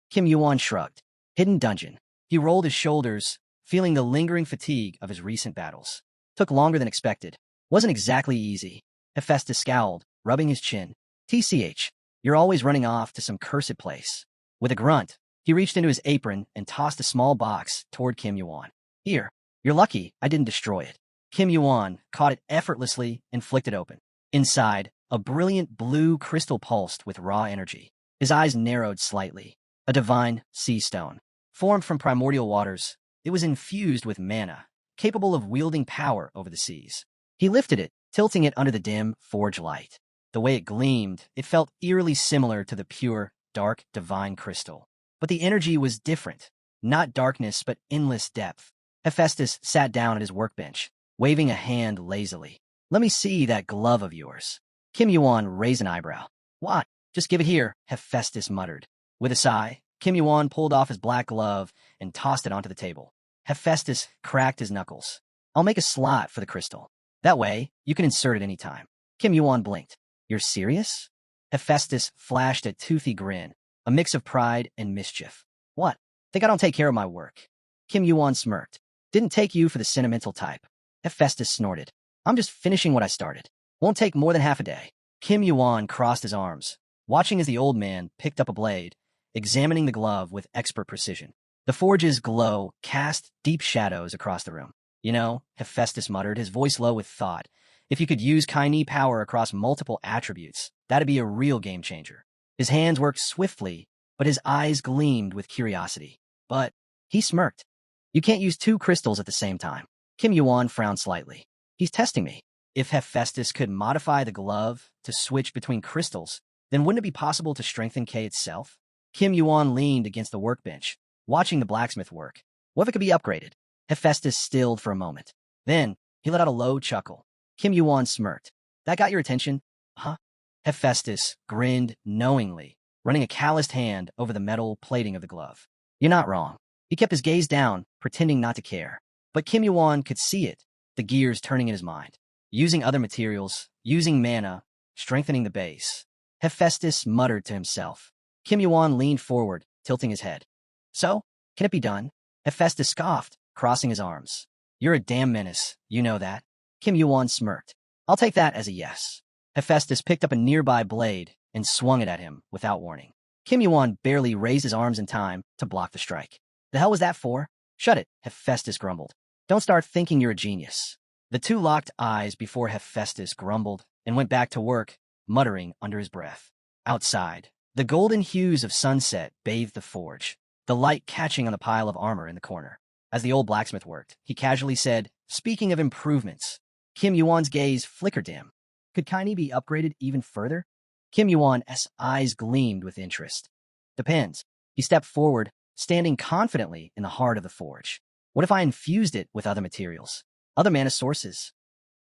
Kim Yuan shrugged. Hidden dungeon. He rolled his shoulders, feeling the lingering fatigue of his recent battles. Took longer than expected. Wasn't exactly easy. Hephaestus scowled, rubbing his chin. TCH, you're always running off to some cursed place. With a grunt, he reached into his apron and tossed a small box toward Kim Yuan. Here, you're lucky I didn't destroy it. Kim Yuan caught it effortlessly and flicked it open. Inside, a brilliant blue crystal pulsed with raw energy. His eyes narrowed slightly. A divine sea stone. Formed from primordial waters, it was infused with mana, capable of wielding power over the seas. He lifted it, tilting it under the dim forge light. The way it gleamed, it felt eerily similar to the pure, dark, divine crystal. But the energy was different. Not darkness, but endless depth. Hephaestus sat down at his workbench, waving a hand lazily. Let me see that glove of yours. Kim Yuan raised an eyebrow. What? Just give it here, Hephaestus muttered. With a sigh, Kim Yuan pulled off his black glove and tossed it onto the table. Hephaestus cracked his knuckles. I'll make a slot for the crystal. That way, you can insert it any time. Kim Yuan blinked. You're serious? Hephaestus flashed a toothy grin, a mix of pride and mischief. What? Think I don't take care of my work? Kim Yuan smirked. Didn't take you for the sentimental type. Hephaestus snorted. I'm just finishing what I started. Won't take more than half a day. Kim Yuan crossed his arms, watching as the old man picked up a blade, examining the glove with expert precision. The forge's glow cast deep shadows across the room. You know, Hephaestus muttered, his voice low with thought. If you could use Kaini power across multiple attributes, that'd be a real game changer. His hands worked swiftly, but his eyes gleamed with curiosity. But he smirked. You can't use two crystals at the same time. Kim Yuan frowned slightly. He's testing me. If Hephaestus could modify the glove to switch between crystals, then wouldn't it be possible to strengthen K itself? Kim Yuan leaned against the workbench, watching the blacksmith work. What if it could be upgraded? Hephaestus stilled for a moment. Then, he let out a low chuckle. Kim Yuan smirked. That got your attention? Huh? Hephaestus grinned knowingly, running a calloused hand over the metal plating of the glove. You're not wrong. He kept his gaze down, pretending not to care. But Kim Yuan could see it, the gears turning in his mind. Using other materials, using mana, strengthening the base. Hephaestus muttered to himself. Kim Yuan leaned forward, tilting his head. So, can it be done? Hephaestus scoffed, crossing his arms. You're a damn menace, you know that. Kim Yuan smirked. I'll take that as a yes. Hephaestus picked up a nearby blade and swung it at him without warning. Kim Yuan barely raised his arms in time to block the strike. The hell was that for? Shut it, Hephaestus grumbled. Don't start thinking you're a genius. The two locked eyes before Hephaestus grumbled and went back to work, muttering under his breath. Outside, the golden hues of sunset bathed the forge, the light catching on the pile of armor in the corner. As the old blacksmith worked, he casually said, speaking of improvements. Kim Yuan's gaze flickered dim. Could Kaini be upgraded even further? Kim Yuan's eyes gleamed with interest. Depends. He stepped forward, standing confidently in the heart of the forge. What if I infused it with other materials? Other mana sources?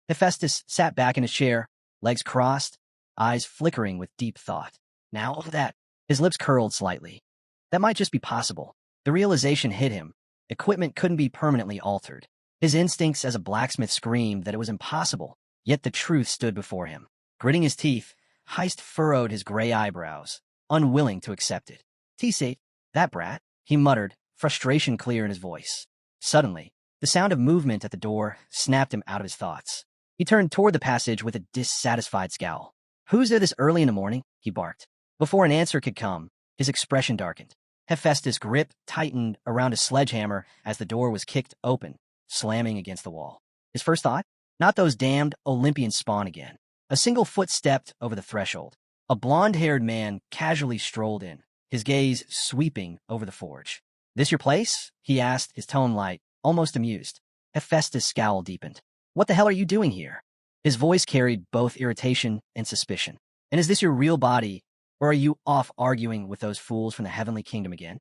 Hephaestus sat back in his chair, legs crossed, eyes flickering with deep thought. Now look at that. His lips curled slightly. That might just be possible. The realization hit him. Equipment couldn't be permanently altered. His instincts as a blacksmith screamed that it was impossible, yet the truth stood before him. Gritting his teeth, Heist furrowed his gray eyebrows, unwilling to accept it. T-Safe, that brat, he muttered, frustration clear in his voice. Suddenly, the sound of movement at the door snapped him out of his thoughts. He turned toward the passage with a dissatisfied scowl. Who's there this early in the morning? He barked. Before an answer could come, his expression darkened. Hephaestus' grip tightened around a sledgehammer as the door was kicked open, slamming against the wall. His first thought? Not those damned Olympians spawn again. A single foot stepped over the threshold. A blonde-haired man casually strolled in, his gaze sweeping over the forge. This your place? He asked, his tone light, almost amused. Hephaestus' scowl deepened. What the hell are you doing here? His voice carried both irritation and suspicion. And is this your real body, or are you off arguing with those fools from the heavenly kingdom again?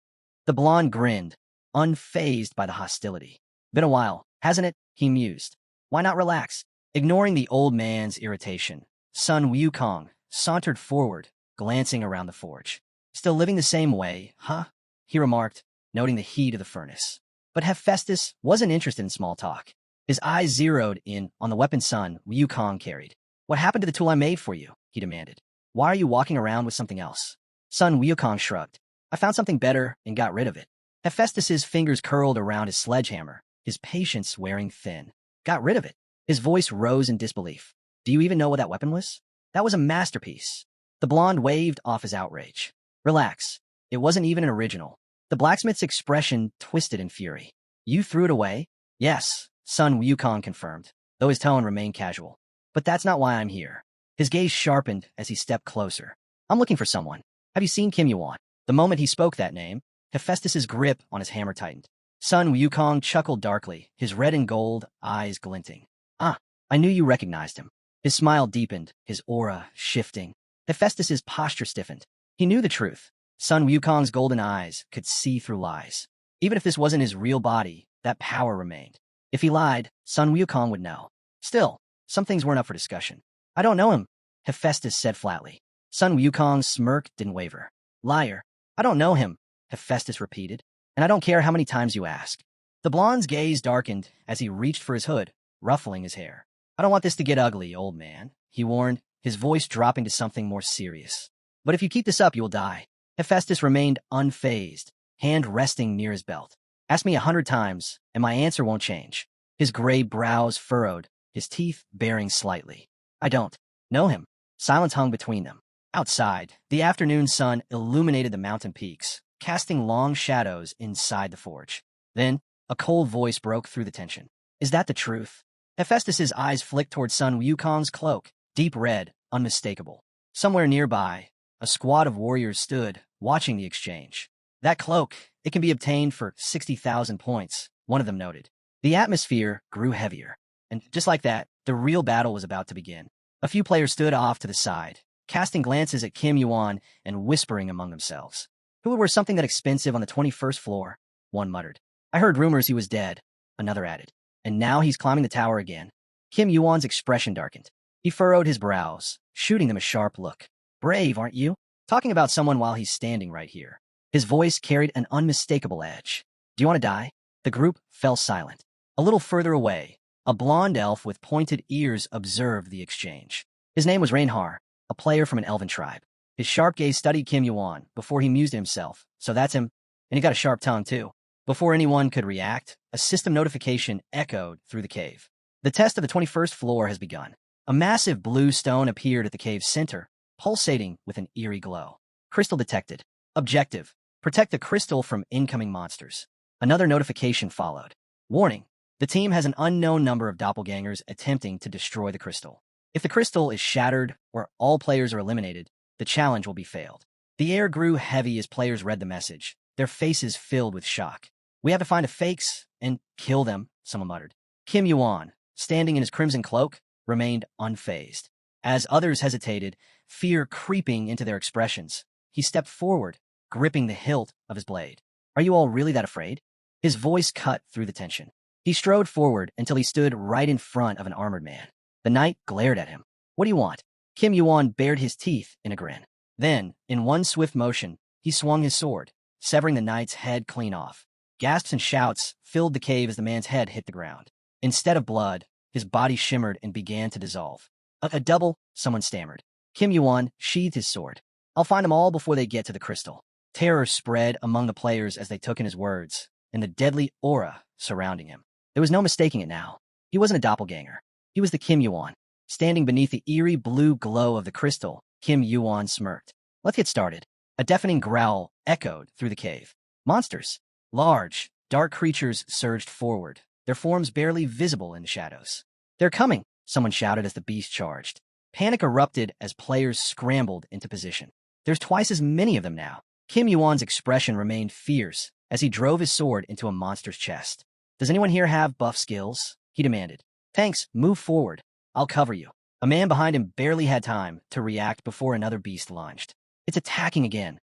The blonde grinned, unfazed by the hostility. Been a while, hasn't it? He mused. Why not relax? Ignoring the old man's irritation, Sun Wukong sauntered forward, glancing around the forge. Still living the same way, huh? He remarked, noting the heat of the furnace. But Hephaestus wasn't interested in small talk. His eyes zeroed in on the weapon Sun Wukong carried. What happened to the tool I made for you? He demanded. Why are you walking around with something else? Sun Wukong shrugged. I found something better and got rid of it. Hephaestus's fingers curled around his sledgehammer, his patience wearing thin. Got rid of it. His voice rose in disbelief. Do you even know what that weapon was? That was a masterpiece. The blonde waved off his outrage. Relax. It wasn't even an original. The blacksmith's expression twisted in fury. You threw it away? Yes, Sun Wukong confirmed, though his tone remained casual. But that's not why I'm here. His gaze sharpened as he stepped closer. I'm looking for someone. Have you seen Kim Yuan? The moment he spoke that name, Hephaestus's grip on his hammer tightened. Sun Wukong chuckled darkly, his red and gold eyes glinting. Ah, I knew you recognized him. His smile deepened, his aura shifting. Hephaestus's posture stiffened. He knew the truth. Sun Wukong's golden eyes could see through lies. Even if this wasn't his real body, that power remained. If he lied, Sun Wukong would know. Still, some things weren't up for discussion. I don't know him, Hephaestus said flatly. Sun Wukong's smirk didn't waver. Liar. I don't know him, Hephaestus repeated. And I don't care how many times you ask. The blonde's gaze darkened as he reached for his hood, ruffling his hair. I don't want this to get ugly, old man, he warned, his voice dropping to something more serious. But if you keep this up, you will die. Hephaestus remained unfazed, hand resting near his belt. Ask me 100 times, and my answer won't change. His gray brows furrowed, his teeth baring slightly. I don't know him. Silence hung between them. Outside, the afternoon sun illuminated the mountain peaks, casting long shadows inside the forge. Then, a cold voice broke through the tension. Is that the truth? Hephaestus's eyes flicked toward Sun Wukong's cloak, deep red, unmistakable. Somewhere nearby, a squad of warriors stood, watching the exchange. That cloak, it can be obtained for 60,000 points, one of them noted. The atmosphere grew heavier. And just like that, the real battle was about to begin. A few players stood off to the side, casting glances at Kim Yuan and whispering among themselves. Who would wear something that expensive on the 21st floor? One muttered. I heard rumors he was dead, another added. And now he's climbing the tower again. Kim Yuan's expression darkened. He furrowed his brows, shooting them a sharp look. Brave, aren't you? Talking about someone while he's standing right here. His voice carried an unmistakable edge. Do you want to die? The group fell silent. A little further away, a blonde elf with pointed ears observed the exchange. His name was Reinhar, a player from an elven tribe. His sharp gaze studied Kim Yuan before he mused to himself. So that's him. And he got a sharp tongue, too. Before anyone could react, a system notification echoed through the cave. The test of the 21st floor has begun. A massive blue stone appeared at the cave's center, pulsating with an eerie glow. Crystal detected. Objective: protect the crystal from incoming monsters. Another notification followed. Warning: the team has an unknown number of doppelgangers attempting to destroy the crystal. If the crystal is shattered or all players are eliminated, the challenge will be failed. The air grew heavy as players read the message, their faces filled with shock. We have to find the fakes and kill them, someone muttered. Kim Yuan, standing in his crimson cloak, remained unfazed. As others hesitated, fear creeping into their expressions, he stepped forward, gripping the hilt of his blade. Are you all really that afraid? His voice cut through the tension. He strode forward until he stood right in front of an armored man. The knight glared at him. What do you want? Kim Yuan bared his teeth in a grin. Then, in one swift motion, he swung his sword, severing the knight's head clean off. Gasps and shouts filled the cave as the man's head hit the ground. Instead of blood, his body shimmered and began to dissolve. A double, someone stammered. Kim Yuan sheathed his sword. I'll find them all before they get to the crystal. Terror spread among the players as they took in his words, and the deadly aura surrounding him. There was no mistaking it now. He wasn't a doppelganger. He was the Kim Yuan. Standing beneath the eerie blue glow of the crystal, Kim Yuan smirked. Let's get started. A deafening growl echoed through the cave. Monsters. Large, dark creatures surged forward, their forms barely visible in the shadows. They're coming, someone shouted as the beast charged. Panic erupted as players scrambled into position. There's twice as many of them now. Kim Yuan's expression remained fierce as he drove his sword into a monster's chest. Does anyone here have buff skills? He demanded. Tanks, move forward. I'll cover you. A man behind him barely had time to react before another beast lunged. It's attacking again.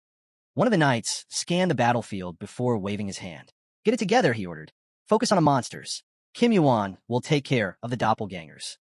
One of the knights scanned the battlefield before waving his hand. Get it together, he ordered. Focus on the monsters. Kim Yuan will take care of the doppelgangers.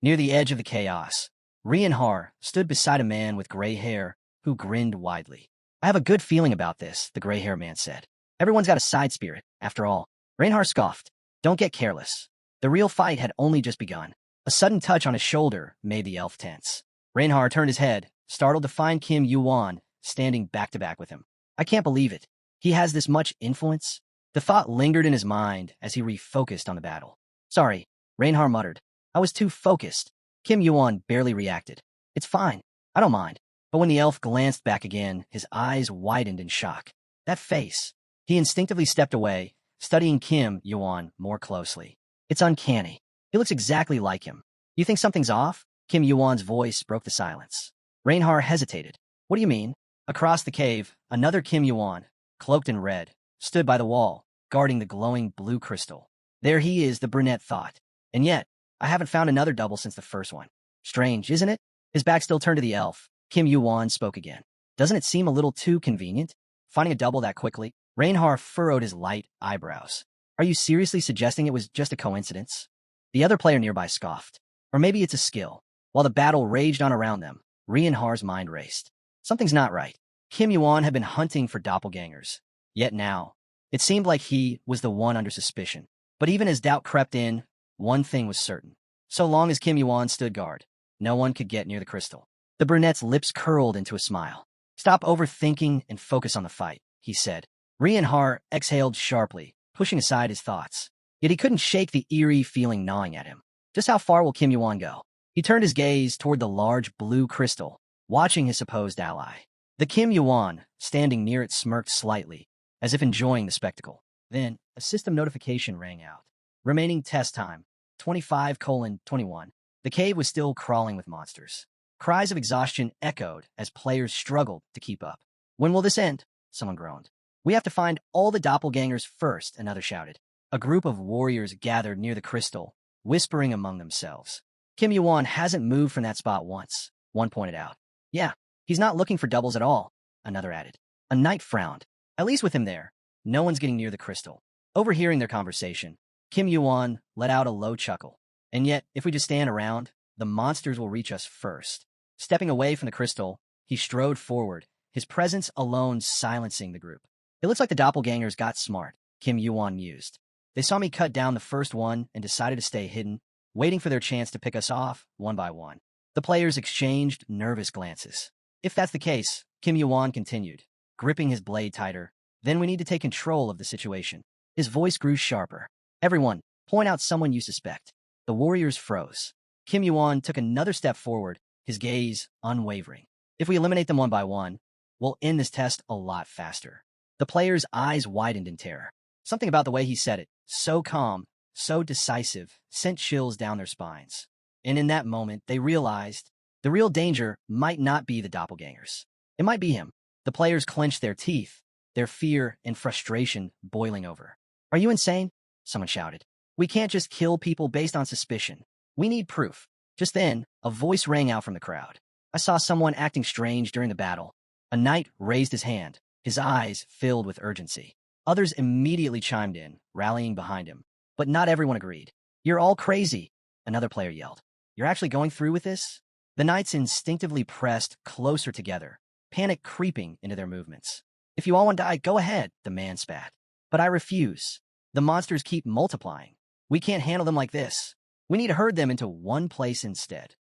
Near the edge of the chaos, Rian stood beside a man with gray hair who grinned widely. I have a good feeling about this, the gray-haired man said. Everyone's got a side spirit, after all. Reinhar scoffed. Don't get careless. The real fight had only just begun. A sudden touch on his shoulder made the elf tense. Reinhar turned his head, startled to find Kim Yuan standing back-to-back with him. I can't believe it. He has this much influence? The thought lingered in his mind as he refocused on the battle. Sorry, Reinhar muttered. I was too focused. Kim Yuan barely reacted. It's fine. I don't mind. But when the elf glanced back again, his eyes widened in shock. That face. He instinctively stepped away, studying Kim Yuan more closely. It's uncanny. He looks exactly like him. You think something's off? Kim Yuan's voice broke the silence. Reinhar hesitated. What do you mean? Across the cave, another Kim Yuan, cloaked in red, stood by the wall, guarding the glowing blue crystal. There he is, the brunette thought. And yet, I haven't found another double since the first one. Strange, isn't it? His back still turned to the elf. Kim Yuan spoke again. Doesn't it seem a little too convenient? Finding a double that quickly? Reinhar furrowed his light eyebrows. Are you seriously suggesting it was just a coincidence? The other player nearby scoffed. Or maybe it's a skill. While the battle raged on around them, Reinhar's mind raced. Something's not right. Kim Yuan had been hunting for doppelgangers. Yet now, it seemed like he was the one under suspicion. But even as doubt crept in, one thing was certain. So long as Kim Yuan stood guard, no one could get near the crystal. The brunette's lips curled into a smile. Stop overthinking and focus on the fight, he said. Reinhar exhaled sharply, pushing aside his thoughts. Yet he couldn't shake the eerie feeling gnawing at him. Just how far will Kim Yuan go? He turned his gaze toward the large blue crystal, watching his supposed ally. The Kim Yuan, standing near it, smirked slightly, as if enjoying the spectacle. Then, a system notification rang out. Remaining test time, 25:21. The cave was still crawling with monsters. Cries of exhaustion echoed as players struggled to keep up. When will this end? Someone groaned. We have to find all the doppelgangers first, another shouted. A group of warriors gathered near the crystal, whispering among themselves. Kim Yuan hasn't moved from that spot once, one pointed out. Yeah, he's not looking for doubles at all, another added. A knight frowned. At least with him there, no one's getting near the crystal. Overhearing their conversation, Kim Yuan let out a low chuckle. And yet, if we just stand around, the monsters will reach us first. Stepping away from the crystal, he strode forward, his presence alone silencing the group. It looks like the doppelgangers got smart, Kim Yuan mused. They saw me cut down the first one and decided to stay hidden, waiting for their chance to pick us off, one by one. The players exchanged nervous glances. If that's the case, Kim Yuan continued, gripping his blade tighter, then we need to take control of the situation. His voice grew sharper. Everyone, point out someone you suspect. The warriors froze. Kim Yuan took another step forward, his gaze unwavering. If we eliminate them one by one, we'll end this test a lot faster. The players' eyes widened in terror. Something about the way he said it, so calm, so decisive, sent chills down their spines. And in that moment, they realized the real danger might not be the doppelgangers. It might be him. The players clenched their teeth, their fear and frustration boiling over. Are you insane? Someone shouted. We can't just kill people based on suspicion. We need proof. Just then, a voice rang out from the crowd. I saw someone acting strange during the battle. A knight raised his hand, his eyes filled with urgency. Others immediately chimed in, rallying behind him. But not everyone agreed. You're all crazy, another player yelled. You're actually going through with this? The knights instinctively pressed closer together, panic creeping into their movements. If you all want to die, go ahead, the man spat. But I refuse. The monsters keep multiplying. We can't handle them like this. We need to herd them into one place instead.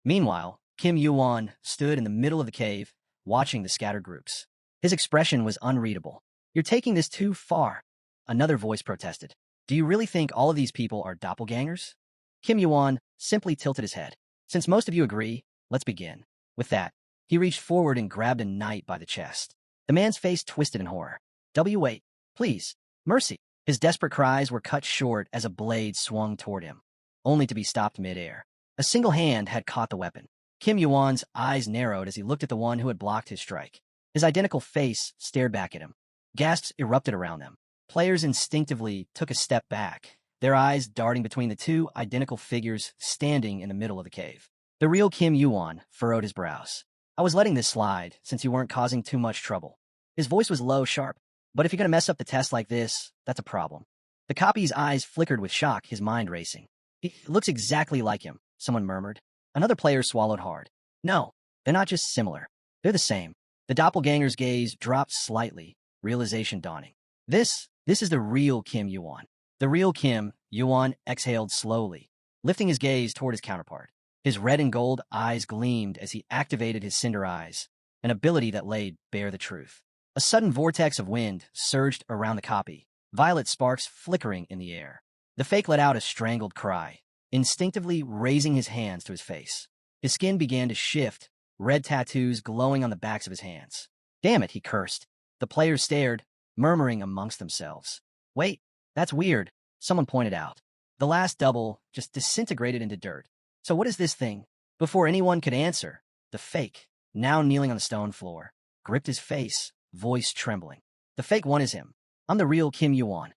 Meanwhile, Kim Yuan stood in the middle of the cave, watching the scattered groups. His expression was unreadable. You're taking this too far, another voice protested. Do you really think all of these people are doppelgangers? Kim Yuan simply tilted his head. Since most of you agree, let's begin. With that, he reached forward and grabbed a knight by the chest. The man's face twisted in horror. Wait, please, mercy. His desperate cries were cut short as a blade swung toward him, only to be stopped midair. A single hand had caught the weapon. Kim Yuan's eyes narrowed as he looked at the one who had blocked his strike. His identical face stared back at him. Gasps erupted around them. Players instinctively took a step back, their eyes darting between the two identical figures standing in the middle of the cave. The real Kim Yuan furrowed his brows. I was letting this slide, since you weren't causing too much trouble. His voice was low, sharp. But if you're gonna mess up the test like this, that's a problem. The copy's eyes flickered with shock, his mind racing. He looks exactly like him, someone murmured. Another player swallowed hard. No, they're not just similar. They're the same. The doppelganger's gaze dropped slightly, realization dawning. This is the real Kim Yuan. The real Kim, Yuan exhaled slowly, lifting his gaze toward his counterpart. His red and gold eyes gleamed as he activated his cinder eyes, an ability that laid bare the truth. A sudden vortex of wind surged around the copy, violet sparks flickering in the air. The fake let out a strangled cry, instinctively raising his hands to his face. His skin began to shift, red tattoos glowing on the backs of his hands. Damn it, he cursed. The players stared, murmuring amongst themselves. Wait, that's weird, someone pointed out. The last double just disintegrated into dirt. So what is this thing? Before anyone could answer, the fake, now kneeling on the stone floor, gripped his face, voice trembling. The fake one is him. I'm the real Kim Yuan.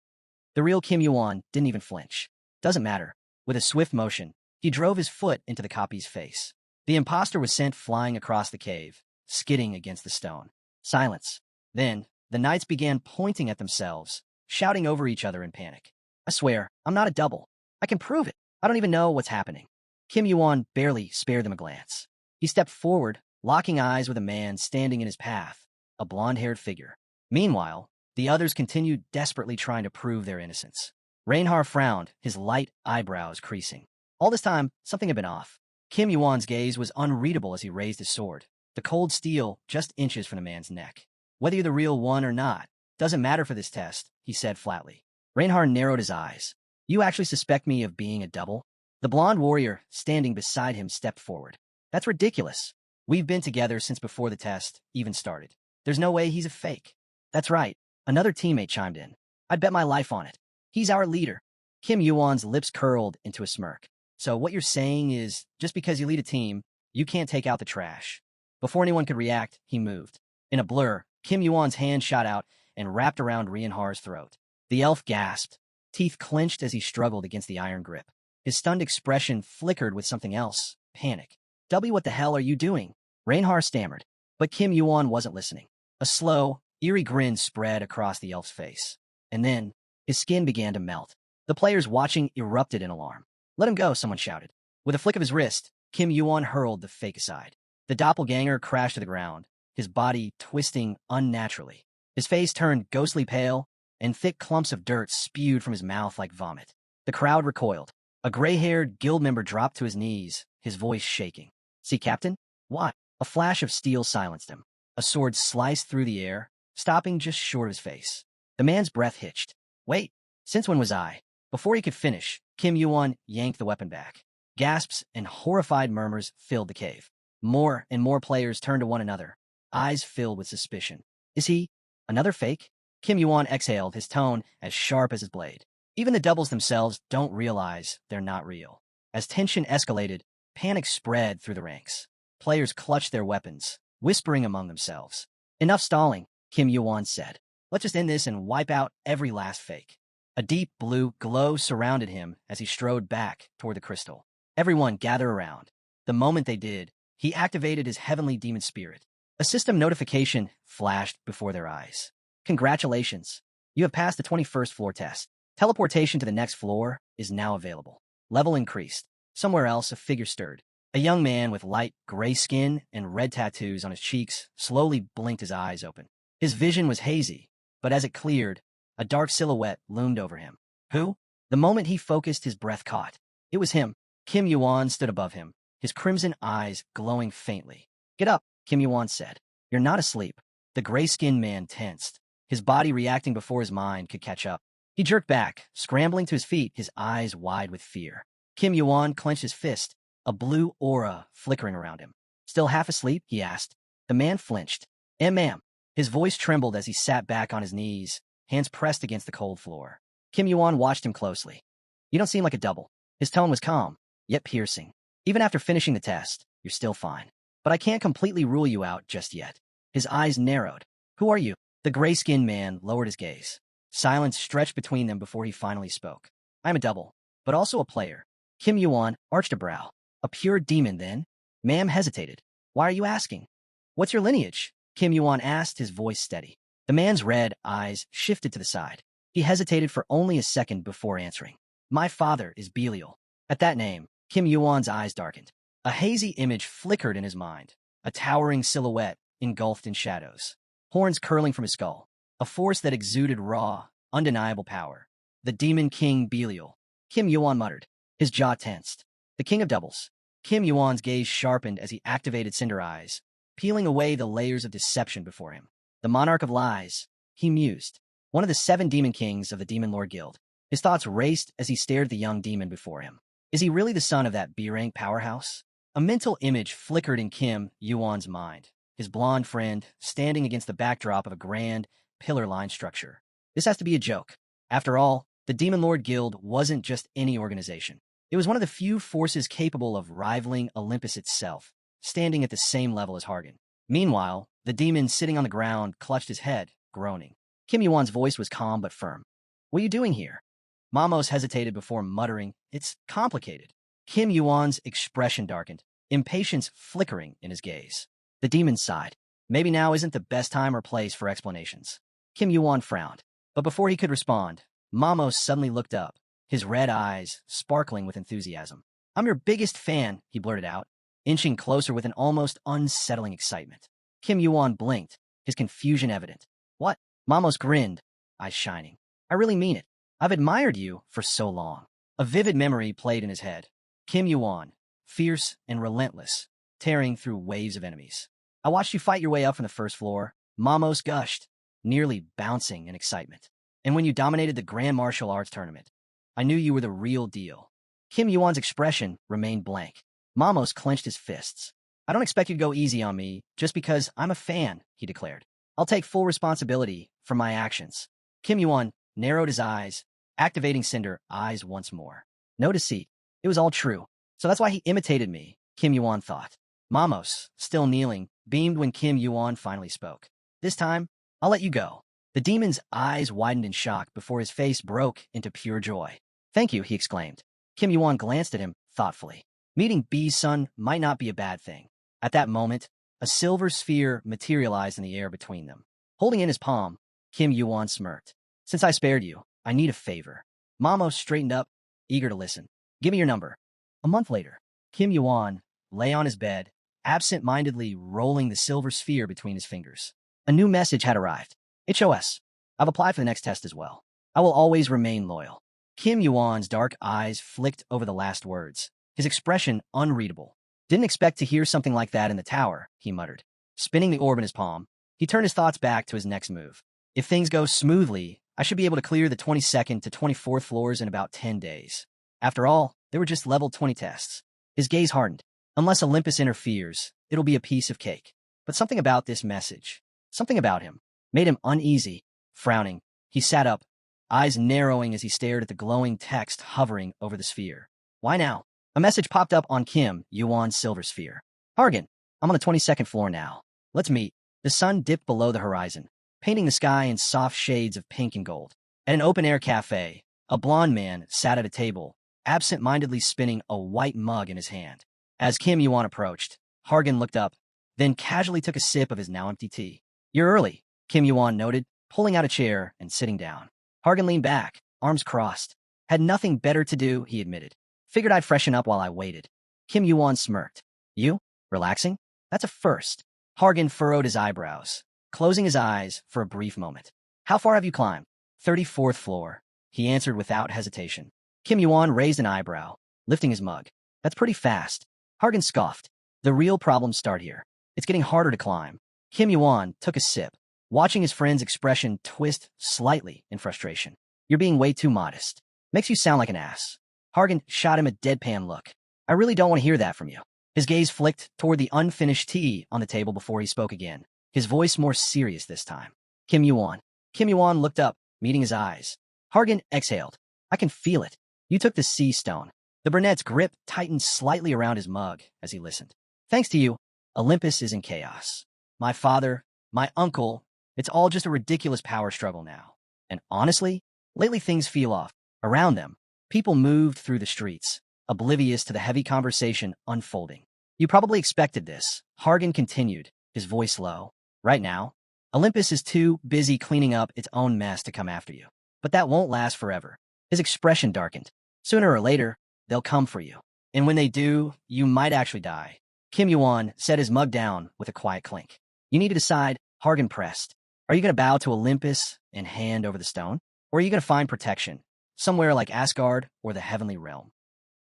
The real Kim Yuan didn't even flinch. Doesn't matter. With a swift motion, he drove his foot into the copy's face. The imposter was sent flying across the cave, skidding against the stone. Silence. Then, the knights began pointing at themselves, shouting over each other in panic. I swear, I'm not a double. I can prove it. I don't even know what's happening. Kim Yuan barely spared them a glance. He stepped forward, locking eyes with a man standing in his path, a blonde-haired figure. Meanwhile, the others continued desperately trying to prove their innocence. Reinhard frowned, his light eyebrows creasing. All this time, something had been off. Kim Yuan's gaze was unreadable as he raised his sword, the cold steel just inches from the man's neck. Whether you're the real one or not, doesn't matter for this test, he said flatly. Reinhard narrowed his eyes. You actually suspect me of being a double? The blonde warrior standing beside him stepped forward. That's ridiculous. We've been together since before the test even started. There's no way he's a fake. That's right. Another teammate chimed in. I'd bet my life on it. He's our leader. Kim Yuan's lips curled into a smirk. So what you're saying is, just because you lead a team, you can't take out the trash. Before anyone could react, he moved. In a blur, Kim Yuan's hand shot out and wrapped around Reinhard's throat. The elf gasped, teeth clenched as he struggled against the iron grip. His stunned expression flickered with something else, panic. W, what the hell are you doing? Reinhard stammered, but Kim Yuan wasn't listening. A slow, eerie grin spread across the elf's face. And then, his skin began to melt. The players watching erupted in alarm. Let him go, someone shouted. With a flick of his wrist, Kim Yuan hurled the fake aside. The doppelganger crashed to the ground, his body twisting unnaturally. His face turned ghostly pale, and thick clumps of dirt spewed from his mouth like vomit. The crowd recoiled. A gray-haired guild member dropped to his knees, his voice shaking. See, Captain? What? A flash of steel silenced him. A sword sliced through the air, stopping just short of his face. The man's breath hitched. Wait, since when was I? Before he could finish, Kim Yuan yanked the weapon back. Gasps and horrified murmurs filled the cave. More and more players turned to one another, eyes filled with suspicion. Is he another fake? Kim Yuan exhaled, his tone as sharp as his blade. Even the doubles themselves don't realize they're not real. As tension escalated, panic spread through the ranks. Players clutched their weapons, whispering among themselves. Enough stalling, Kim Yuan said. Let's just end this and wipe out every last fake. A deep blue glow surrounded him as he strode back toward the crystal. Everyone gathered around. The moment they did, he activated his heavenly demon spirit. A system notification flashed before their eyes. Congratulations. You have passed the 21st floor test. Teleportation to the next floor is now available. Level increased. Somewhere else, a figure stirred. A young man with light gray skin and red tattoos on his cheeks slowly blinked his eyes open. His vision was hazy, but as it cleared, a dark silhouette loomed over him. Who? The moment he focused, his breath caught. It was him. Kim Yuan stood above him, his crimson eyes glowing faintly. Get up, Kim Yuan said. You're not asleep. The gray-skinned man tensed, his body reacting before his mind could catch up. He jerked back, scrambling to his feet, his eyes wide with fear. Kim Yuan clenched his fist, a blue aura flickering around him. Still half asleep? He asked. The man flinched. Ma'am. His voice trembled as he sat back on his knees, hands pressed against the cold floor. Kim Yuan watched him closely. You don't seem like a double. His tone was calm, yet piercing. Even after finishing the test, you're still fine. But I can't completely rule you out just yet. His eyes narrowed. Who are you? The gray-skinned man lowered his gaze. Silence stretched between them before he finally spoke. I am a double, but also a player. Kim Yuan arched a brow. A pure demon, then? Ma'am hesitated. Why are you asking? What's your lineage? Kim Yuan asked, his voice steady. The man's red eyes shifted to the side. He hesitated for only a second before answering. My father is Belial. At that name, Kim Yuan's eyes darkened. A hazy image flickered in his mind, a towering silhouette engulfed in shadows. Horns curling from his skull, a force that exuded raw, undeniable power. The demon king Belial. Kim Yuan muttered, his jaw tensed. The king of doubles. Kim Yuan's gaze sharpened as he activated Cinder Eyes, peeling away the layers of deception before him. The monarch of lies, he mused. One of the 7 demon kings of the Demon Lord Guild. His thoughts raced as he stared at the young demon before him. Is he really the son of that B-rank powerhouse? A mental image flickered in Kim Yuan's mind, his blonde friend standing against the backdrop of a grand, pillar-lined structure. This has to be a joke. After all, the Demon Lord Guild wasn't just any organization. It was one of the few forces capable of rivaling Olympus itself, standing at the same level as Hargan. Meanwhile, the demon sitting on the ground clutched his head, groaning. Kim Yuan's voice was calm but firm. What are you doing here? Mamos hesitated before muttering, it's complicated. Kim Yuan's expression darkened, impatience flickering in his gaze. The demon sighed. Maybe now isn't the best time or place for explanations. Kim Yuan frowned, but before he could respond, Mamos suddenly looked up, his red eyes sparkling with enthusiasm. I'm your biggest fan, he blurted out, inching closer with an almost unsettling excitement. Kim Yuan blinked, his confusion evident. What? Mamos grinned, eyes shining. I really mean it. I've admired you for so long. A vivid memory played in his head. Kim Yuan, fierce and relentless, tearing through waves of enemies. I watched you fight your way up from the first floor. Mamos gushed, nearly bouncing in excitement. And when you dominated the Grand Martial Arts Tournament, I knew you were the real deal. Kim Yuan's expression remained blank. Mamos clenched his fists. I don't expect you to go easy on me just because I'm a fan, he declared. I'll take full responsibility for my actions. Kim Yuan narrowed his eyes, activating Cinder Eyes once more. No deceit. It was all true. So that's why he imitated me, Kim Yuan thought. Mamos, still kneeling, beamed when Kim Yuan finally spoke. This time, I'll let you go. The demon's eyes widened in shock before his face broke into pure joy. Thank you, he exclaimed. Kim Yuan glanced at him thoughtfully. Meeting B's son might not be a bad thing. At that moment, a silver sphere materialized in the air between them. Holding in his palm, Kim Yuan smirked. Since I spared you, I need a favor. Mamos straightened up, eager to listen. Give me your number. A month later, Kim Yuan lay on his bed, absent-mindedly rolling the silver sphere between his fingers. A new message had arrived. HOS. I've applied for the next test as well. I will always remain loyal. Kim Yuan's dark eyes flicked over the last words, his expression unreadable. Didn't expect to hear something like that in the tower, he muttered. Spinning the orb in his palm, he turned his thoughts back to his next move. If things go smoothly, I should be able to clear the 22nd to 24th floors in about 10 days. After all, they were just level 20 tests. His gaze hardened. Unless Olympus interferes, it'll be a piece of cake. But something about this message, something about him, made him uneasy. Frowning, he sat up, eyes narrowing as he stared at the glowing text hovering over the sphere. Why now? A message popped up on Kim Yuan's silver sphere. Hargan, I'm on the 22nd floor now. Let's meet. The sun dipped below the horizon, painting the sky in soft shades of pink and gold. At an open-air cafe, a blond man sat at a table, absent-mindedly spinning a white mug in his hand. As Kim Yuan approached, Hargan looked up, then casually took a sip of his now-empty tea. You're early, Kim Yuan noted, pulling out a chair and sitting down. Hargan leaned back, arms crossed. Had nothing better to do, he admitted. Figured I'd freshen up while I waited. Kim Yuan smirked. You? Relaxing? That's a first. Hargan furrowed his eyebrows, closing his eyes for a brief moment. How far have you climbed? 34th floor, he answered without hesitation. Kim Yuan raised an eyebrow, lifting his mug. That's pretty fast. Hargan scoffed. The real problems start here. It's getting harder to climb. Kim Yuan took a sip, watching his friend's expression twist slightly in frustration. You're being way too modest. Makes you sound like an ass. Hargan shot him a deadpan look. I really don't want to hear that from you. His gaze flicked toward the unfinished tea on the table before he spoke again, his voice more serious this time. Kim Yuan. Kim Yuan looked up, meeting his eyes. Hargan exhaled. I can feel it. You took the sea stone. The brunette's grip tightened slightly around his mug as he listened. Thanks to you, Olympus is in chaos. My father, my uncle, it's all just a ridiculous power struggle now. And honestly, lately things feel off. Around them, People moved through the streets, oblivious to the heavy conversation unfolding. You probably expected this, Hargan continued, his voice low. Right now, Olympus is too busy cleaning up its own mess to come after you. But that won't last forever. His expression darkened. Sooner or later, they'll come for you. And when they do, you might actually die. Kim Yuan set his mug down with a quiet clink. You need to decide, Hargan pressed. Are you going to bow to Olympus and hand over the stone? Or are you going to find protection, somewhere like Asgard or the heavenly realm?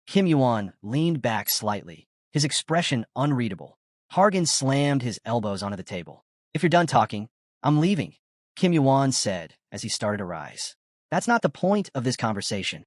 Kim Yuan leaned back slightly, his expression unreadable. Hargan slammed his elbows onto the table. If you're done talking, I'm leaving, Kim Yuan said as he started to rise. That's not the point of this conversation.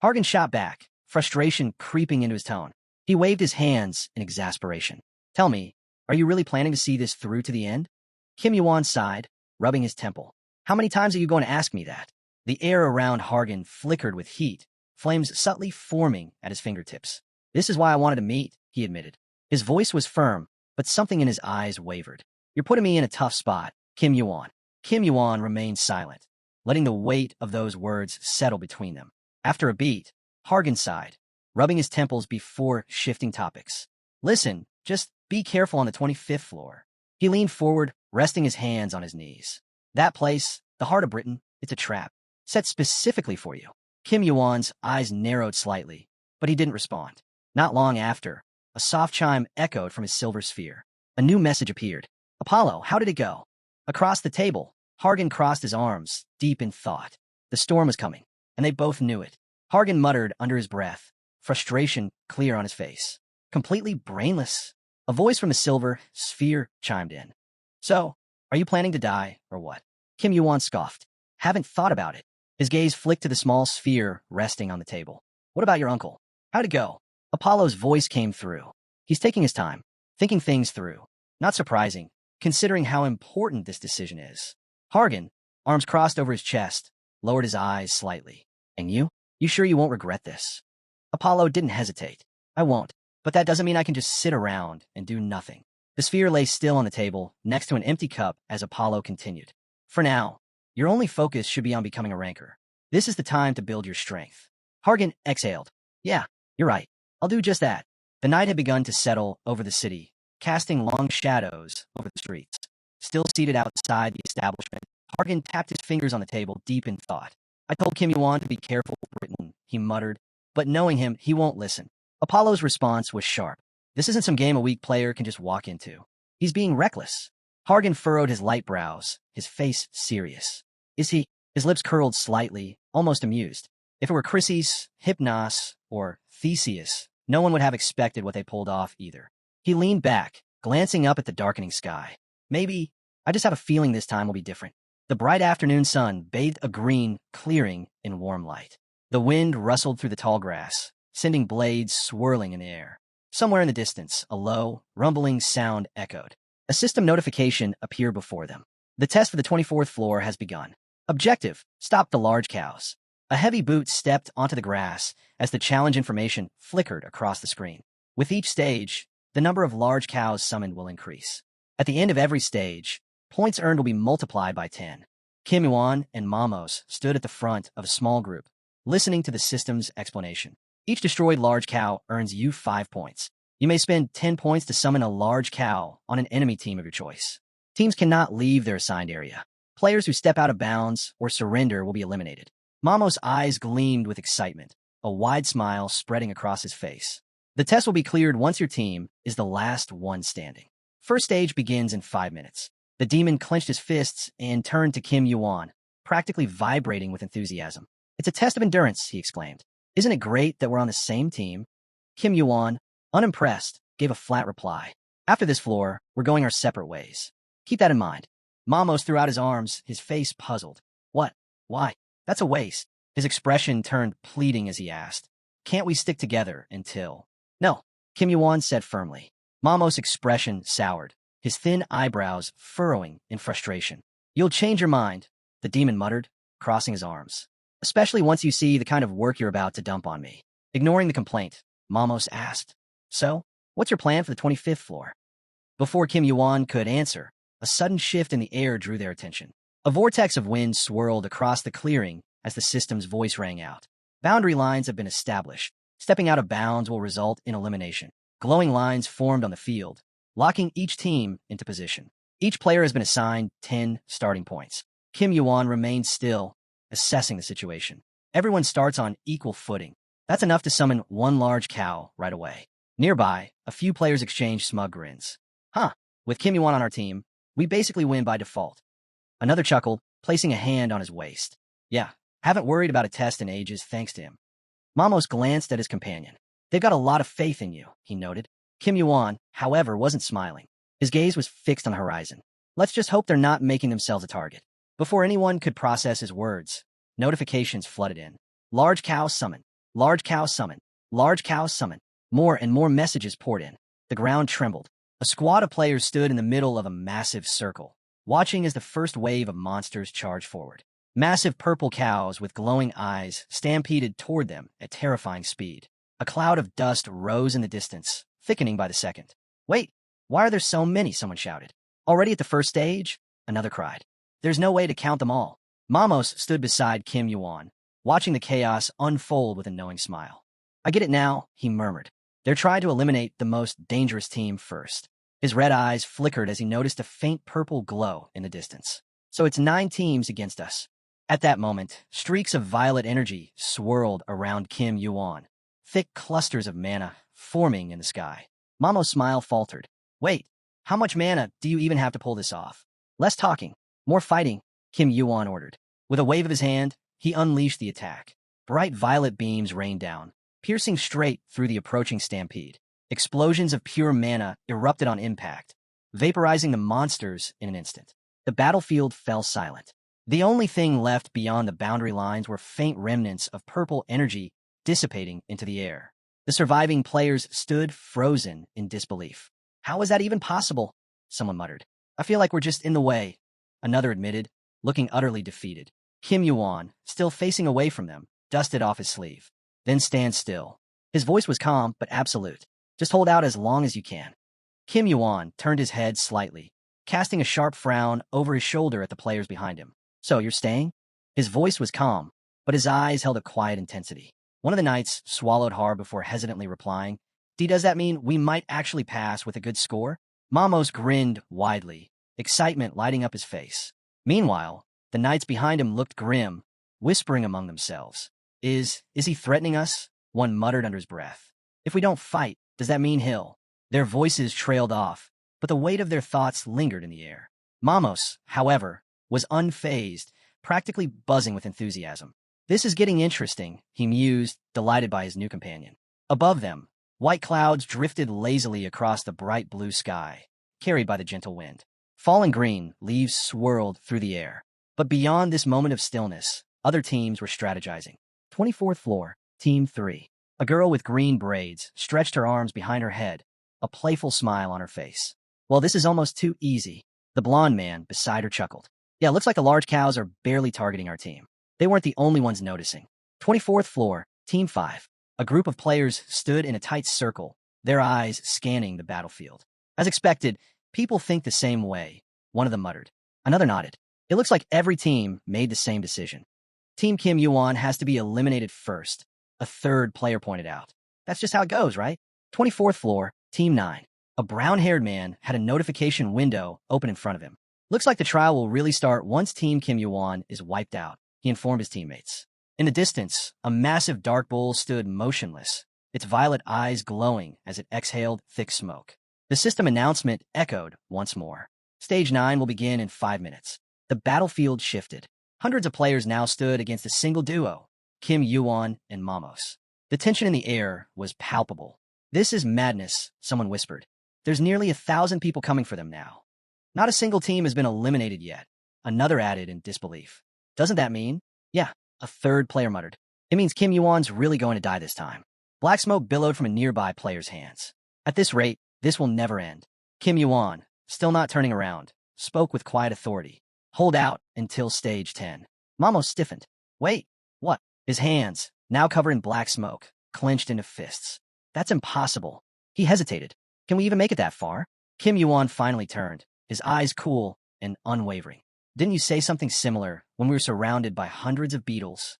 Hargan shot back, frustration creeping into his tone. He waved his hands in exasperation. Tell me, are you really planning to see this through to the end? Kim Yuan sighed, rubbing his temple. How many times are you going to ask me that? The air around Hargan flickered with heat, flames subtly forming at his fingertips. This is why I wanted to meet, he admitted. His voice was firm, but something in his eyes wavered. You're putting me in a tough spot, Kim Yuan. Kim Yuan remained silent, letting the weight of those words settle between them. After a beat, Hargan sighed, rubbing his temples before shifting topics. Listen, just be careful on the 25th floor. He leaned forward, resting his hands on his knees. That place, the heart of Britain, it's a trap, set specifically for you. Kim Yuan's eyes narrowed slightly, but he didn't respond. Not long after, a soft chime echoed from his silver sphere. A new message appeared. Apollo, how did it go? Across the table, Hargan crossed his arms, deep in thought. The storm was coming, and they both knew it. Hargan muttered under his breath, frustration clear on his face. Completely brainless. A voice from the silver sphere chimed in. So, are you planning to die, or what? Kim Yuan scoffed. Haven't thought about it. His gaze flicked to the small sphere resting on the table. What about your uncle? How'd it go? Apollo's voice came through. He's taking his time, thinking things through. Not surprising, considering how important this decision is. Hargan, arms crossed over his chest, lowered his eyes slightly. And you? You sure you won't regret this? Apollo didn't hesitate. I won't, but that doesn't mean I can just sit around and do nothing. The sphere lay still on the table, next to an empty cup as Apollo continued. For now, your only focus should be on becoming a ranker. This is the time to build your strength. Hargan exhaled. Yeah, you're right. I'll do just that. The night had begun to settle over the city, casting long shadows over the streets. Still seated outside the establishment, Hargan tapped his fingers on the table, deep in thought. I told Kim Yuan to be careful, Britain, he muttered, but knowing him, he won't listen. Apollo's response was sharp. This isn't some game a weak player can just walk into. He's being reckless. Hargan furrowed his light brows, his face serious. Is he? His lips curled slightly, almost amused. If it were Chryses, Hypnos, or Theseus, no one would have expected what they pulled off either. He leaned back, glancing up at the darkening sky. Maybe, I just have a feeling this time will be different. The bright afternoon sun bathed a green clearing in warm light. The wind rustled through the tall grass, sending blades swirling in the air. Somewhere in the distance, a low, rumbling sound echoed. A system notification appeared before them. The test for the 24th floor has begun. Objective, stop the large cows. A heavy boot stepped onto the grass as the challenge information flickered across the screen. With each stage, the number of large cows summoned will increase. At the end of every stage, points earned will be multiplied by 10. Kim Yuan and Mamos stood at the front of a small group, listening to the system's explanation. Each destroyed large cow earns you 5 points. You may spend 10 points to summon a large cow on an enemy team of your choice. Teams cannot leave their assigned area. Players who step out of bounds or surrender will be eliminated. Mamos' eyes gleamed with excitement, a wide smile spreading across his face. The test will be cleared once your team is the last one standing. First stage begins in 5 minutes. The demon clenched his fists and turned to Kim Yuan, practically vibrating with enthusiasm. It's a test of endurance, he exclaimed. Isn't it great that we're on the same team? Kim Yuan, unimpressed, gave a flat reply. After this floor, we're going our separate ways. Keep that in mind. Mamos threw out his arms, his face puzzled. What? Why? That's a waste. His expression turned pleading as he asked. Can't we stick together until... No, Kim Yuan said firmly. Mamos' expression soured, his thin eyebrows furrowing in frustration. You'll change your mind, the demon muttered, crossing his arms. Especially once you see the kind of work you're about to dump on me. Ignoring the complaint, Mamos asked. So, what's your plan for the 25th floor? Before Kim Yuan could answer, a sudden shift in the air drew their attention. A vortex of wind swirled across the clearing as the system's voice rang out. Boundary lines have been established. Stepping out of bounds will result in elimination. Glowing lines formed on the field, locking each team into position. Each player has been assigned 10 starting points. Kim Yuan remains still, assessing the situation. Everyone starts on equal footing. That's enough to summon one large cow right away. Nearby, a few players exchange smug grins. Huh, with Kim Yuan on our team, we basically win by default. Another chuckled, placing a hand on his waist. Yeah, haven't worried about a test in ages thanks to him. Mamos glanced at his companion. They've got a lot of faith in you, he noted. Kim Yuan, however, wasn't smiling. His gaze was fixed on the horizon. Let's just hope they're not making themselves a target. Before anyone could process his words, notifications flooded in. Large cow summon. Large cow summon. Large cow summon. More and more messages poured in. The ground trembled. A squad of players stood in the middle of a massive circle, watching as the first wave of monsters charged forward. Massive purple cows with glowing eyes stampeded toward them at terrifying speed. A cloud of dust rose in the distance, thickening by the second. Wait, why are there so many? Someone shouted. Already at the first stage? Another cried. There's no way to count them all. Mamos stood beside Kim Yuan, watching the chaos unfold with a knowing smile. I get it now, he murmured. They're trying to eliminate the most dangerous team first. His red eyes flickered as he noticed a faint purple glow in the distance. So it's 9 teams against us. At that moment, streaks of violet energy swirled around Kim Yuan, thick clusters of mana forming in the sky. Mamo's smile faltered. Wait, how much mana do you even have to pull this off? Less talking, more fighting, Kim Yuan ordered. With a wave of his hand, he unleashed the attack. Bright violet beams rained down, piercing straight through the approaching stampede. Explosions of pure mana erupted on impact, vaporizing the monsters in an instant. The battlefield fell silent. The only thing left beyond the boundary lines were faint remnants of purple energy dissipating into the air. The surviving players stood frozen in disbelief. How is that even possible? Someone muttered. I feel like we're just in the way, another admitted, looking utterly defeated. Kim Yuan, still facing away from them, dusted off his sleeve. Then stand still. His voice was calm but absolute. Just hold out as long as you can. Kim Yuan turned his head slightly, casting a sharp frown over his shoulder at the players behind him. So, you're staying? His voice was calm, but his eyes held a quiet intensity. One of the knights swallowed hard before hesitantly replying, Does that mean we might actually pass with a good score? Mamos grinned widely, excitement lighting up his face. Meanwhile, the knights behind him looked grim, whispering among themselves. Is he threatening us? One muttered under his breath. If we don't fight, does that mean he'll? Their voices trailed off, but the weight of their thoughts lingered in the air. Mamos, however, was unfazed, practically buzzing with enthusiasm. This is getting interesting, he mused, delighted by his new companion. Above them, white clouds drifted lazily across the bright blue sky, carried by the gentle wind. Fallen green leaves swirled through the air. But beyond this moment of stillness, other teams were strategizing. 24th floor, Team 3. A girl with green braids stretched her arms behind her head, a playful smile on her face. Well, this is almost too easy. The blonde man beside her chuckled. Yeah, looks like the large cows are barely targeting our team. They weren't the only ones noticing. 24th floor, Team 5. A group of players stood in a tight circle, their eyes scanning the battlefield. As expected, people think the same way, one of them muttered. Another nodded. It looks like every team made the same decision. Team Kim Yuan has to be eliminated first, a third player pointed out. That's just how it goes, right? 24th floor, Team 9. A brown-haired man had a notification window open in front of him. Looks like the trial will really start once Team Kim Yuan is wiped out, he informed his teammates. In the distance, a massive dark bull stood motionless, its violet eyes glowing as it exhaled thick smoke. The system announcement echoed once more. Stage 9 will begin in 5 minutes. The battlefield shifted. Hundreds of players now stood against a single duo, Kim Yuan and Mamos. The tension in the air was palpable. This is madness, someone whispered. There's nearly 1,000 people coming for them now. Not a single team has been eliminated yet, another added in disbelief. Doesn't that mean? Yeah, a third player muttered. It means Kim Yuan's really going to die this time. Black smoke billowed from a nearby player's hands. At this rate, this will never end. Kim Yuan, still not turning around, spoke with quiet authority. Hold out until stage 10. Mamo stiffened. Wait, what? His hands, now covered in black smoke, clenched into fists. That's impossible. He hesitated. Can we even make it that far? Kim Yuan finally turned, his eyes cool and unwavering. Didn't you say something similar when we were surrounded by hundreds of beetles?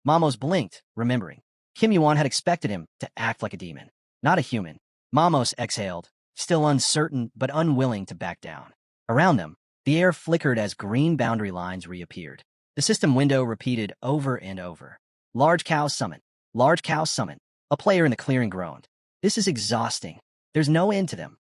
Mamos blinked, remembering. Kim Yuan had expected him to act like a demon, not a human. Mamos exhaled, still uncertain but unwilling to back down. Around them, the air flickered as green boundary lines reappeared. The system window repeated over and over. Large cow summon. Large cow summon. A player in the clearing groaned. This is exhausting. There's no end to them.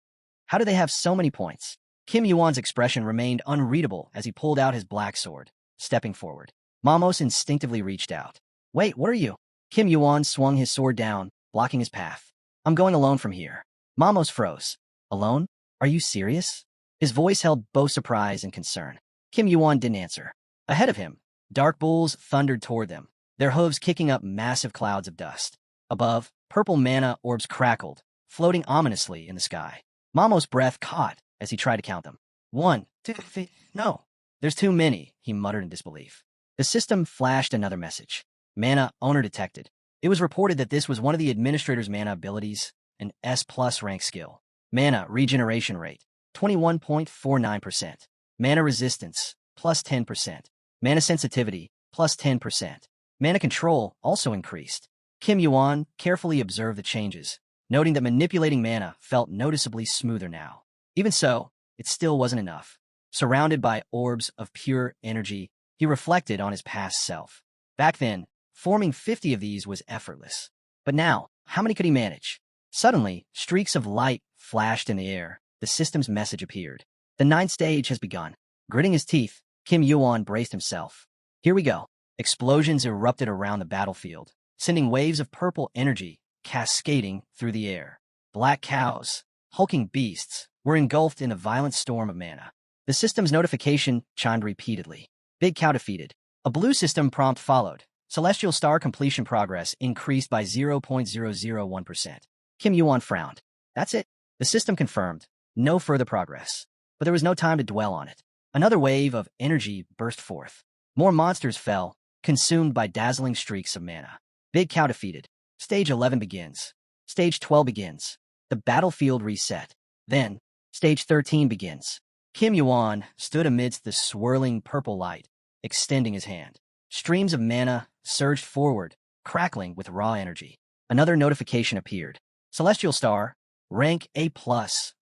How do they have so many points? Kim Yuan's expression remained unreadable as he pulled out his black sword, stepping forward. Mamos instinctively reached out. Wait, what are you? Kim Yuan swung his sword down, blocking his path. I'm going alone from here. Mamos froze. Alone? Are you serious? His voice held both surprise and concern. Kim Yuan didn't answer. Ahead of him, dark bulls thundered toward them, their hooves kicking up massive clouds of dust. Above, purple mana orbs crackled, floating ominously in the sky. Mamos' breath caught as he tried to count them. 1, 2, 3, no. There's too many, he muttered in disbelief. The system flashed another message. Mana owner detected. It was reported that this was one of the administrator's mana abilities, an S+ rank skill. Mana regeneration rate, 21.49%. Mana resistance, plus 10%. Mana sensitivity, plus 10%. Mana control also increased. Kim Yuan carefully observed the changes, noting that manipulating mana felt noticeably smoother now. Even so, it still wasn't enough. Surrounded by orbs of pure energy, he reflected on his past self. Back then, forming 50 of these was effortless. But now, how many could he manage? Suddenly, streaks of light flashed in the air. The system's message appeared. The 9th stage has begun. Gritting his teeth, Kim Yuan braced himself. Here we go. Explosions erupted around the battlefield, sending waves of purple energy cascading through the air. Black cows, hulking beasts, were engulfed in a violent storm of mana. The system's notification chimed repeatedly. Big cow defeated. A blue system prompt followed. Celestial star completion progress increased by 0.001%. Kim Yuan frowned. That's it. The system confirmed. No further progress. But there was no time to dwell on it. Another wave of energy burst forth. More monsters fell, consumed by dazzling streaks of mana. Big cow defeated. Stage 11 begins. Stage 12 begins. The battlefield reset. Then, Stage 13 begins. Kim Yuan stood amidst the swirling purple light, extending his hand. Streams of mana surged forward, crackling with raw energy. Another notification appeared. Celestial Star, rank A+,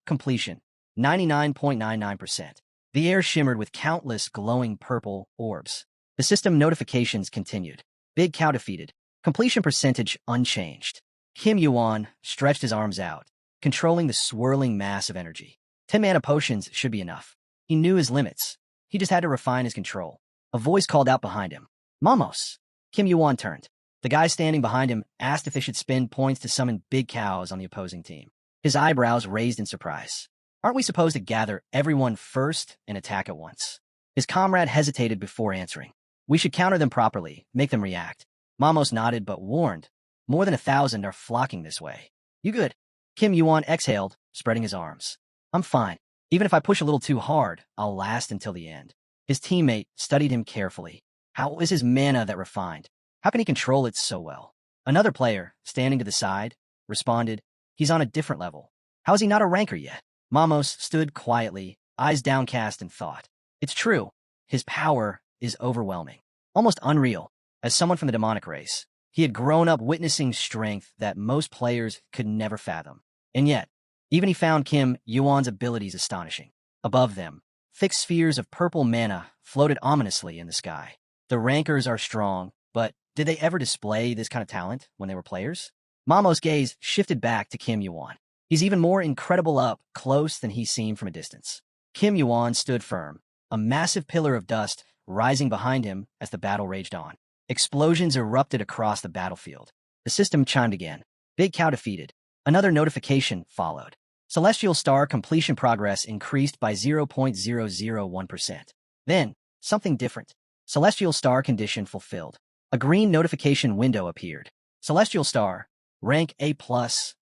completion, 99.99%. The air shimmered with countless glowing purple orbs. The system notifications continued. Big cow defeated. Completion percentage unchanged. Kim Yuan stretched his arms out, controlling the swirling mass of energy. 10 mana potions should be enough. He knew his limits. He just had to refine his control. A voice called out behind him. Mamos! Kim Yuan turned. The guy standing behind him asked if they should spend points to summon big cows on the opposing team. His eyebrows raised in surprise. Aren't we supposed to gather everyone first and attack at once? His comrade hesitated before answering. We should counter them properly, make them react. Mamos nodded but warned. More than 1,000 are flocking this way. You good? Kim Yuan exhaled, spreading his arms. I'm fine. Even if I push a little too hard, I'll last until the end. His teammate studied him carefully. How is his mana that refined? How can he control it so well? Another player, standing to the side, responded, he's on a different level. How is he not a ranker yet? Mamos stood quietly, eyes downcast in thought. It's true. His power is overwhelming. Almost unreal. As someone from the demonic race, he had grown up witnessing strength that most players could never fathom. And yet, even he found Kim Yuan's abilities astonishing. Above them, thick spheres of purple mana floated ominously in the sky. The rankers are strong, but did they ever display this kind of talent when they were players? Mamos' gaze shifted back to Kim Yuan. He's even more incredible up close than he seemed from a distance. Kim Yuan stood firm, a massive pillar of dust rising behind him as the battle raged on. Explosions erupted across the battlefield. The system chimed again. Big cow defeated. Another notification followed. Celestial star completion progress increased by 0.001%. Then, something different. Celestial star condition fulfilled. A green notification window appeared. Celestial star, rank A+,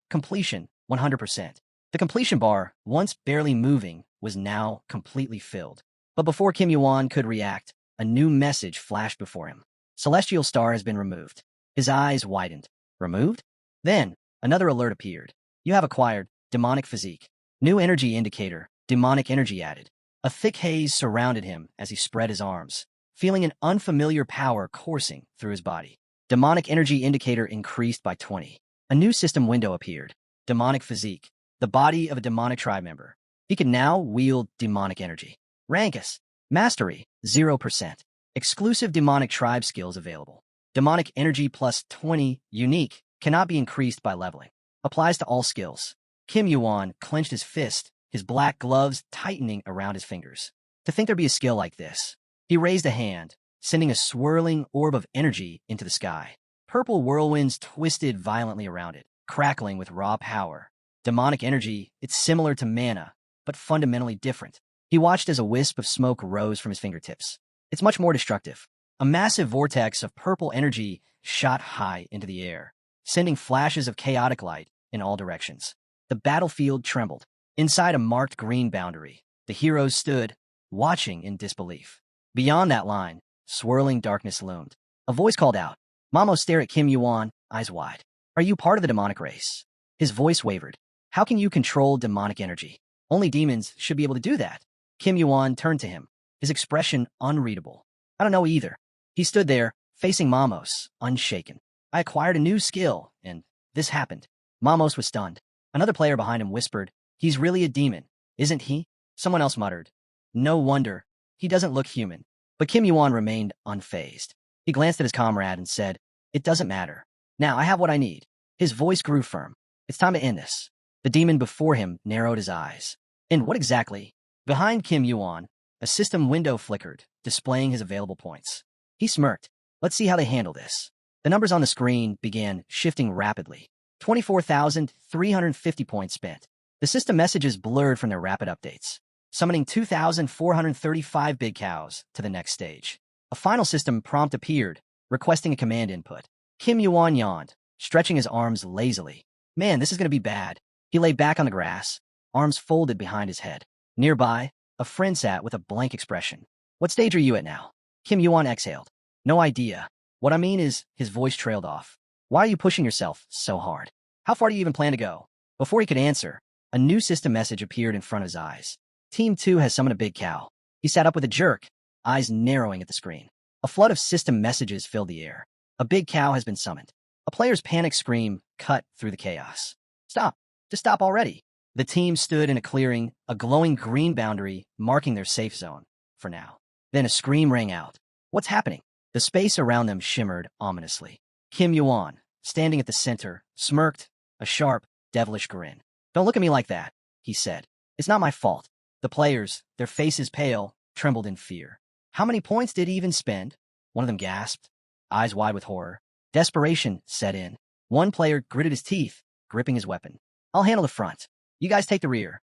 completion, 100%. The completion bar, once barely moving, was now completely filled. But before Kim Yuan could react, a new message flashed before him. Celestial star has been removed. His eyes widened. Removed? Then, another alert appeared. You have acquired demonic physique. New energy indicator, demonic energy added. A thick haze surrounded him as he spread his arms, feeling an unfamiliar power coursing through his body. Demonic energy indicator increased by 20. A new system window appeared. Demonic physique. The body of a demonic tribe member. He can now wield demonic energy. Rankus. Mastery. 0%. Exclusive demonic tribe skills available. Demonic energy plus 20. Unique. Cannot be increased by leveling. Applies to all skills. Kim Yuan clenched his fist, his black gloves tightening around his fingers. To think there'd be a skill like this. He raised a hand, sending a swirling orb of energy into the sky. Purple whirlwinds twisted violently around it, crackling with raw power. Demonic energy, it's similar to mana, but fundamentally different. He watched as a wisp of smoke rose from his fingertips. It's much more destructive. A massive vortex of purple energy shot high into the air, sending flashes of chaotic light in all directions. The battlefield trembled. Inside a marked green boundary, the heroes stood, watching in disbelief. Beyond that line, swirling darkness loomed. A voice called out. Mamo stared at Kim Yuan, eyes wide. Are you part of the demonic race? His voice wavered. How can you control demonic energy? Only demons should be able to do that. Kim Yuan turned to him, his expression unreadable. I don't know either. He stood there, facing Mamos, unshaken. I acquired a new skill, and this happened. Mamos was stunned. Another player behind him whispered, He's really a demon, isn't he? Someone else muttered. No wonder. He doesn't look human. But Kim Yuan remained unfazed. He glanced at his comrade and said, It doesn't matter. Now I have what I need. His voice grew firm. It's time to end this. The demon before him narrowed his eyes. And what exactly? Behind Kim Yuan, a system window flickered, displaying his available points. He smirked. Let's see how they handle this. The numbers on the screen began shifting rapidly. 24,350 points spent. The system messages blurred from their rapid updates, summoning 2,435 big cows to the next stage. A final system prompt appeared, requesting a command input. Kim Yuan yawned, stretching his arms lazily. Man, this is going to be bad. He lay back on the grass, arms folded behind his head. Nearby, a friend sat with a blank expression. What stage are you at now? Kim Yuan exhaled. No idea. What I mean is, his voice trailed off. Why are you pushing yourself so hard? How far do you even plan to go? Before he could answer, a new system message appeared in front of his eyes. Team 2 has summoned a big cow. He sat up with a jerk, eyes narrowing at the screen. A flood of system messages filled the air. A big cow has been summoned. A player's panic scream cut through the chaos. Stop. Just stop already. The team stood in a clearing, a glowing green boundary marking their safe zone, for now. Then a scream rang out. What's happening? The space around them shimmered ominously. Kim Yuan, standing at the center, smirked, a sharp, devilish grin. Don't look at me like that, he said. It's not my fault. The players, their faces pale, trembled in fear. How many points did he even spend? One of them gasped, eyes wide with horror. Desperation set in. One player gritted his teeth, gripping his weapon. I'll handle the front. You guys take the rear.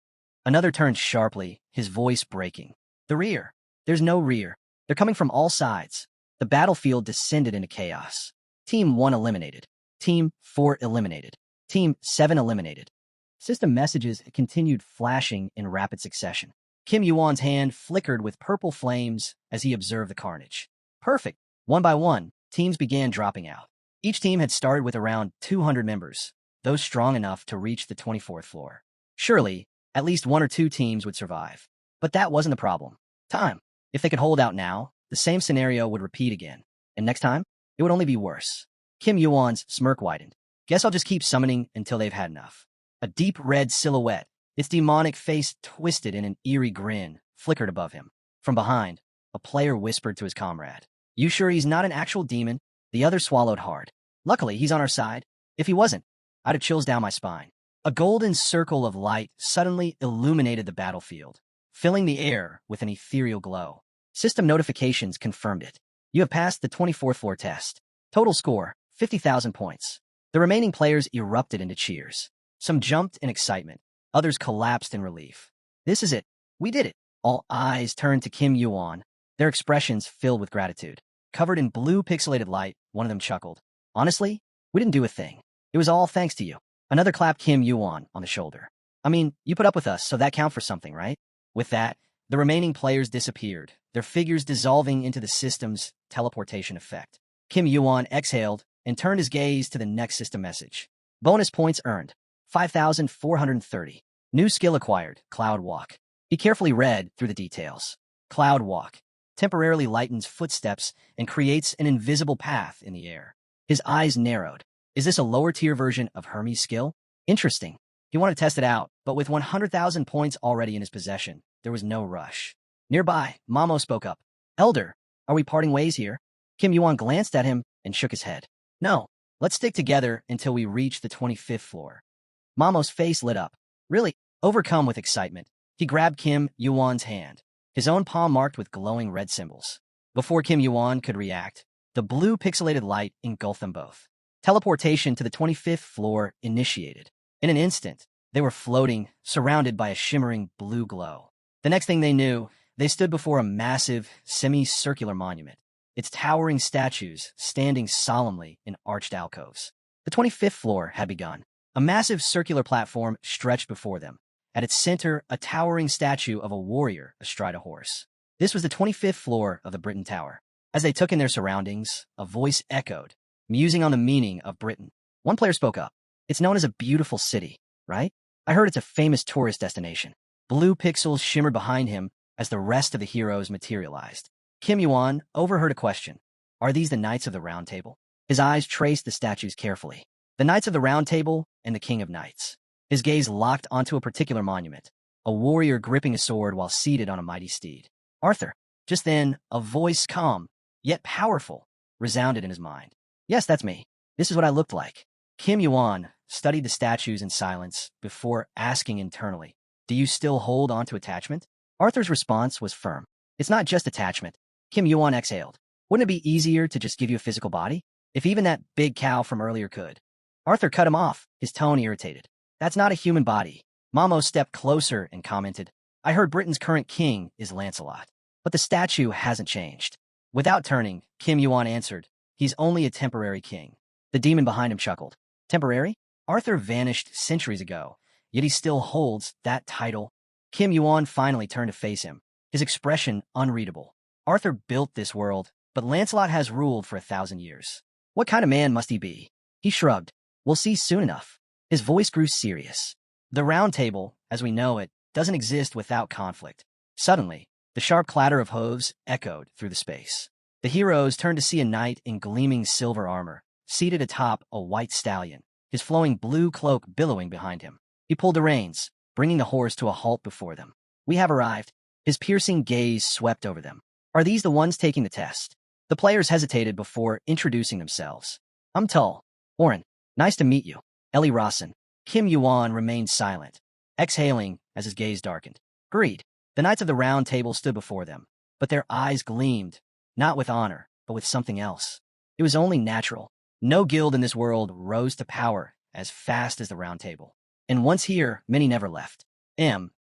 Another turned sharply, his voice breaking. The rear. There's no rear. They're coming from all sides. The battlefield descended into chaos. Team 1 eliminated. Team 4 eliminated. Team 7 eliminated. System messages continued flashing in rapid succession. Kim Yuan's hand flickered with purple flames as he observed the carnage. Perfect. One by one, teams began dropping out. Each team had started with around 200 members, those strong enough to reach the 24th floor. Surely, at least one or two teams would survive. But that wasn't the problem. Time. If they could hold out now, the same scenario would repeat again. And next time, it would only be worse. Kim Yuan's smirk widened. Guess I'll just keep summoning until they've had enough. A deep red silhouette, its demonic face twisted in an eerie grin, flickered above him. From behind, a player whispered to his comrade. You sure he's not an actual demon? The other swallowed hard. Luckily, he's on our side. If he wasn't, I'd have chills down my spine. A golden circle of light suddenly illuminated the battlefield, filling the air with an ethereal glow. System notifications confirmed it. You have passed the 24th floor test. Total score, 50,000 points. The remaining players erupted into cheers. Some jumped in excitement. Others collapsed in relief. This is it. We did it. All eyes turned to Kim Yuan, their expressions filled with gratitude. Covered in blue pixelated light, one of them chuckled. Honestly, we didn't do a thing. It was all thanks to you. Another clapped Kim Yuan on the shoulder. I mean, you put up with us, so that counts for something, right? With that, the remaining players disappeared, their figures dissolving into the system's teleportation effect. Kim Yuan exhaled and turned his gaze to the next system message. Bonus points earned. 5,430. New skill acquired, Cloud Walk. He carefully read through the details. Cloud Walk temporarily lightens footsteps and creates an invisible path in the air. His eyes narrowed. Is this a lower-tier version of Hermes' skill? Interesting. He wanted to test it out, but with 100,000 points already in his possession, there was no rush. Nearby, Mamo spoke up. Elder, are we parting ways here? Kim Yuan glanced at him and shook his head. No, let's stick together until we reach the 25th floor. Mamo's face lit up. Really, overcome with excitement, he grabbed Kim Yuan's hand, his own palm marked with glowing red symbols. Before Kim Yuan could react, the blue pixelated light engulfed them both. Teleportation to the 25th floor initiated. In an instant, they were floating, surrounded by a shimmering blue glow. The next thing they knew, they stood before a massive, semicircular monument, its towering statues standing solemnly in arched alcoves. The 25th floor had begun. A massive circular platform stretched before them. At its center, a towering statue of a warrior astride a horse. This was the 25th floor of the Britain Tower. As they took in their surroundings, a voice echoed, musing on the meaning of Britain. One player spoke up. It's known as a beautiful city, right? I heard it's a famous tourist destination. Blue pixels shimmered behind him as the rest of the heroes materialized. Kim Yuan overheard a question. Are these the Knights of the Round Table? His eyes traced the statues carefully. The Knights of the Round Table and the King of Knights. His gaze locked onto a particular monument, a warrior gripping a sword while seated on a mighty steed. Arthur. Just then, a voice calm, yet powerful, resounded in his mind. Yes, that's me. This is what I looked like. Kim Yuan studied the statues in silence before asking internally, do you still hold on to attachment? Arthur's response was firm. It's not just attachment. Kim Yuan exhaled. Wouldn't it be easier to just give you a physical body? If even that big cow from earlier could. Arthur cut him off, his tone irritated. That's not a human body. Mamo stepped closer and commented, I heard Britain's current king is Lancelot. But the statue hasn't changed. Without turning, Kim Yuan answered, he's only a temporary king. The demon behind him chuckled. Temporary? Arthur vanished centuries ago, yet he still holds that title. Kim Yuan finally turned to face him, his expression unreadable. Arthur built this world, but Lancelot has ruled for 1,000 years. What kind of man must he be? He shrugged. We'll see soon enough. His voice grew serious. The Round Table, as we know it, doesn't exist without conflict. Suddenly, the sharp clatter of hooves echoed through the space. The heroes turned to see a knight in gleaming silver armor, seated atop a white stallion, his flowing blue cloak billowing behind him. He pulled the reins, bringing the horse to a halt before them. We have arrived. His piercing gaze swept over them. Are these the ones taking the test? The players hesitated before introducing themselves. I'm Tull. Oren. Nice to meet you. Ellie Rawson. Kim Yuan remained silent, exhaling as his gaze darkened. Greed. The Knights of the Round Table stood before them, but their eyes gleamed, not with honor, but with something else. It was only natural. No guild in this world rose to power as fast as the Round Table. And once here, many never left.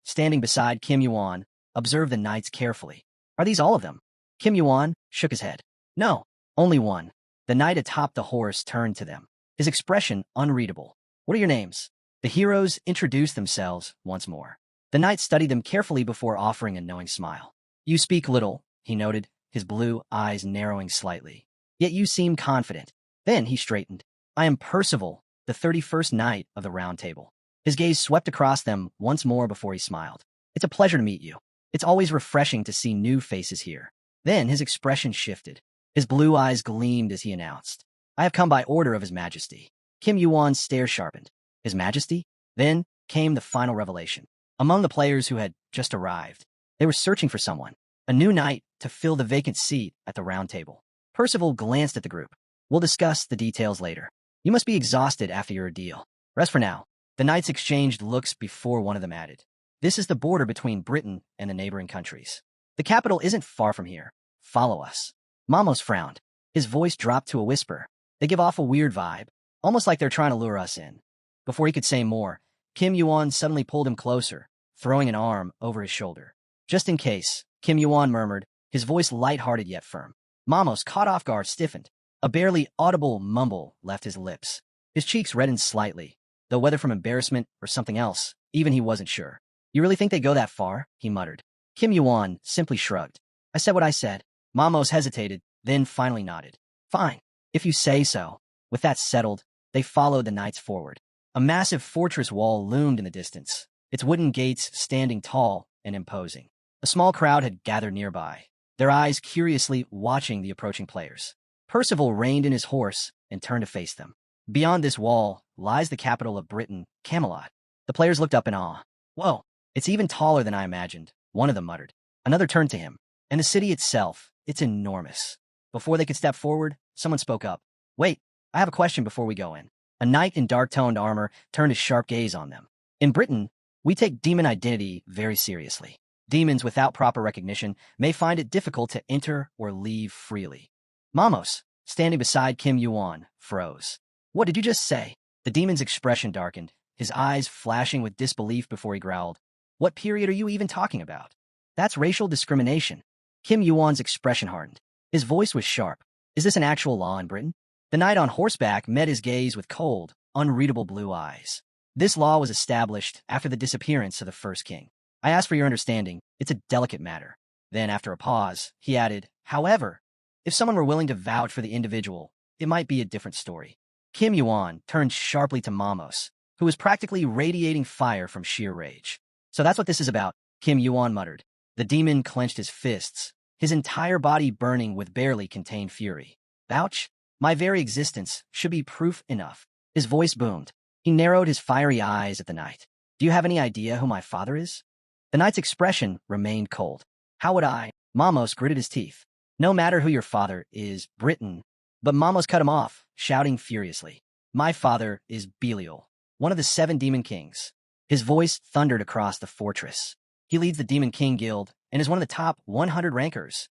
Standing beside Kim Yuan, observed the knights carefully. Are these all of them? Kim Yuan shook his head. No, only one. The knight atop the horse turned to them, his expression unreadable. What are your names? The heroes introduced themselves once more. The knight studied them carefully before offering a knowing smile. You speak little, he noted, his blue eyes narrowing slightly. Yet you seem confident. Then he straightened. I am Percival, the 31st Knight of the Round Table. His gaze swept across them once more before he smiled. It's a pleasure to meet you. It's always refreshing to see new faces here. Then his expression shifted. His blue eyes gleamed as he announced, I have come by order of His Majesty. Kim Yuan's stare sharpened. His Majesty? Then came the final revelation. Among the players who had just arrived, they were searching for someone, a new knight to fill the vacant seat at the Round Table. Percival glanced at the group. We'll discuss the details later. You must be exhausted after your ordeal. Rest for now. The knights exchanged looks before one of them added. This is the border between Britain and the neighboring countries. The capital isn't far from here. Follow us. Mamos frowned. His voice dropped to a whisper. They give off a weird vibe, almost like they're trying to lure us in. Before he could say more, Kim Yuan suddenly pulled him closer, throwing an arm over his shoulder. Just in case, Kim Yuan murmured, his voice light-hearted yet firm. Mamos, caught off guard, stiffened. A barely audible mumble left his lips. His cheeks reddened slightly, though whether from embarrassment or something else, even he wasn't sure. You really think they go that far? He muttered. Kim Yuan simply shrugged. I said what I said. Mamos hesitated, then finally nodded. Fine, if you say so. With that settled, they followed the knights forward. A massive fortress wall loomed in the distance, its wooden gates standing tall and imposing. A small crowd had gathered nearby, their eyes curiously watching the approaching players. Percival reined in his horse and turned to face them. Beyond this wall lies the capital of Britain, Camelot. The players looked up in awe. Whoa, it's even taller than I imagined, one of them muttered. Another turned to him. And the city itself, it's enormous. Before they could step forward, someone spoke up. Wait, I have a question before we go in. A knight in dark-toned armor turned his sharp gaze on them. In Britain, we take demon identity very seriously. Demons without proper recognition may find it difficult to enter or leave freely. Mamos, standing beside Kim Yuan, froze. What did you just say? The demon's expression darkened, his eyes flashing with disbelief before he growled. What period are you even talking about? That's racial discrimination. Kim Yuan's expression hardened. His voice was sharp. Is this an actual law in Britain? The knight on horseback met his gaze with cold, unreadable blue eyes. This law was established after the disappearance of the first king. I ask for your understanding. It's a delicate matter. Then, after a pause, he added, however, if someone were willing to vouch for the individual, it might be a different story. Kim Yuan turned sharply to Mamos, who was practically radiating fire from sheer rage. So that's what this is about, Kim Yuan muttered. The demon clenched his fists, his entire body burning with barely contained fury. Vouch? My very existence should be proof enough. His voice boomed. He narrowed his fiery eyes at the knight. Do you have any idea who my father is? The knight's expression remained cold. How would I? Mamos gritted his teeth. No matter who your father is, Britain. But Mamos cut him off, shouting furiously. My father is Belial, one of the 7 demon kings. His voice thundered across the fortress. He leads the Demon King Guild and is one of the top 100 rankers.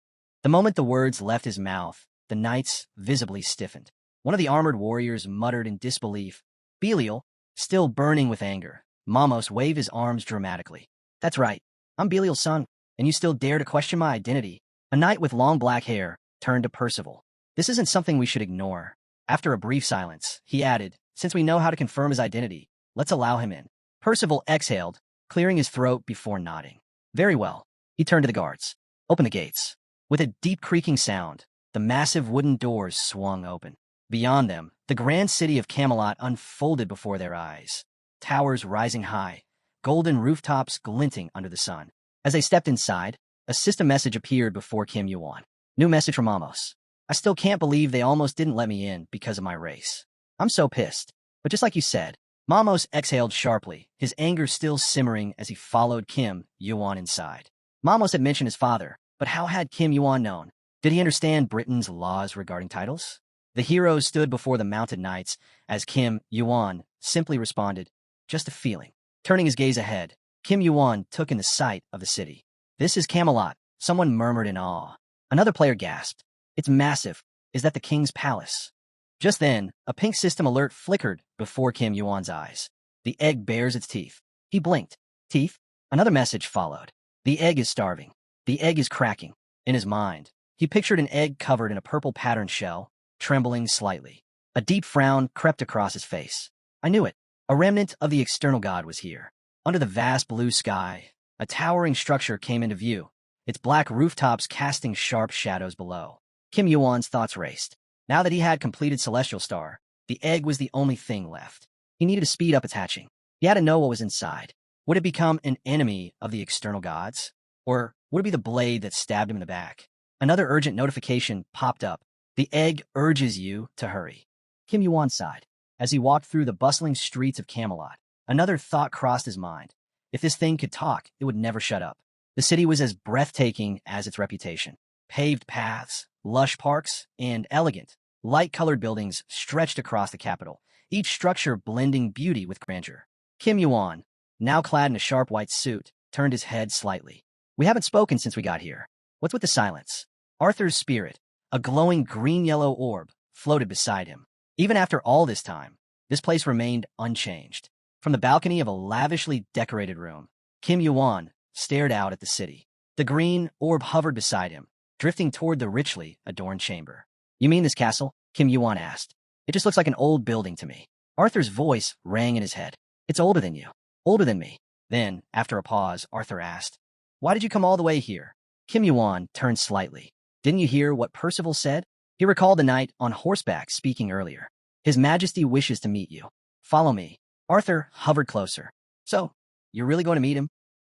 The moment the words left his mouth, the knights visibly stiffened. One of the armored warriors muttered in disbelief. Belial, still burning with anger, Mamos waved his arms dramatically. That's right, I'm Belial's son, and you still dare to question my identity? A knight with long black hair turned to Percival. This isn't something we should ignore. After a brief silence, he added, since we know how to confirm his identity, let's allow him in. Percival exhaled, clearing his throat before nodding. Very well. He turned to the guards. Open the gates. With a deep creaking sound, the massive wooden doors swung open. Beyond them, the grand city of Camelot unfolded before their eyes. Towers rising high, golden rooftops glinting under the sun. As they stepped inside, a system message appeared before Kim Yuan. New message from Amos. I still can't believe they almost didn't let me in because of my race. I'm so pissed. But just like you said, Mamos exhaled sharply, his anger still simmering as he followed Kim Yuan inside. Mamos had mentioned his father, but how had Kim Yuan known? Did he understand Britain's laws regarding titles? The heroes stood before the mounted knights as Kim Yuan simply responded, just a feeling. Turning his gaze ahead, Kim Yuan took in the sight of the city. This is Camelot, someone murmured in awe. Another player gasped. It's massive. Is that the king's palace? Just then, a pink system alert flickered before Kim Yuan's eyes. The egg bares its teeth. He blinked. Teeth? Another message followed. The egg is starving. The egg is cracking. In his mind, he pictured an egg covered in a purple patterned shell, trembling slightly. A deep frown crept across his face. I knew it. A remnant of the external god was here. Under the vast blue sky, a towering structure came into view, its black rooftops casting sharp shadows below. Kim Yuan's thoughts raced. Now that he had completed Celestial Star, the egg was the only thing left. He needed to speed up its hatching. He had to know what was inside. Would it become an enemy of the external gods? Or would it be the blade that stabbed him in the back? Another urgent notification popped up. The egg urges you to hurry. Kim Yuan sighed. As he walked through the bustling streets of Camelot, another thought crossed his mind. If this thing could talk, it would never shut up. The city was as breathtaking as its reputation. Paved paths, lush parks, and elegant, light-colored buildings stretched across the capital, each structure blending beauty with grandeur. Kim Yuan, now clad in a sharp white suit, turned his head slightly. We haven't spoken since we got here. What's with the silence? Arthur's spirit, a glowing green-yellow orb, floated beside him. Even after all this time, this place remained unchanged. From the balcony of a lavishly decorated room, Kim Yuan stared out at the city. The green orb hovered beside him, drifting toward the richly adorned chamber. You mean this castle? Kim Yuan asked. It just looks like an old building to me. Arthur's voice rang in his head. It's older than you. Older than me. Then, after a pause, Arthur asked, why did you come all the way here? Kim Yuan turned slightly. Didn't you hear what Percival said? He recalled the knight on horseback speaking earlier. His Majesty wishes to meet you. Follow me. Arthur hovered closer. So, you're really going to meet him?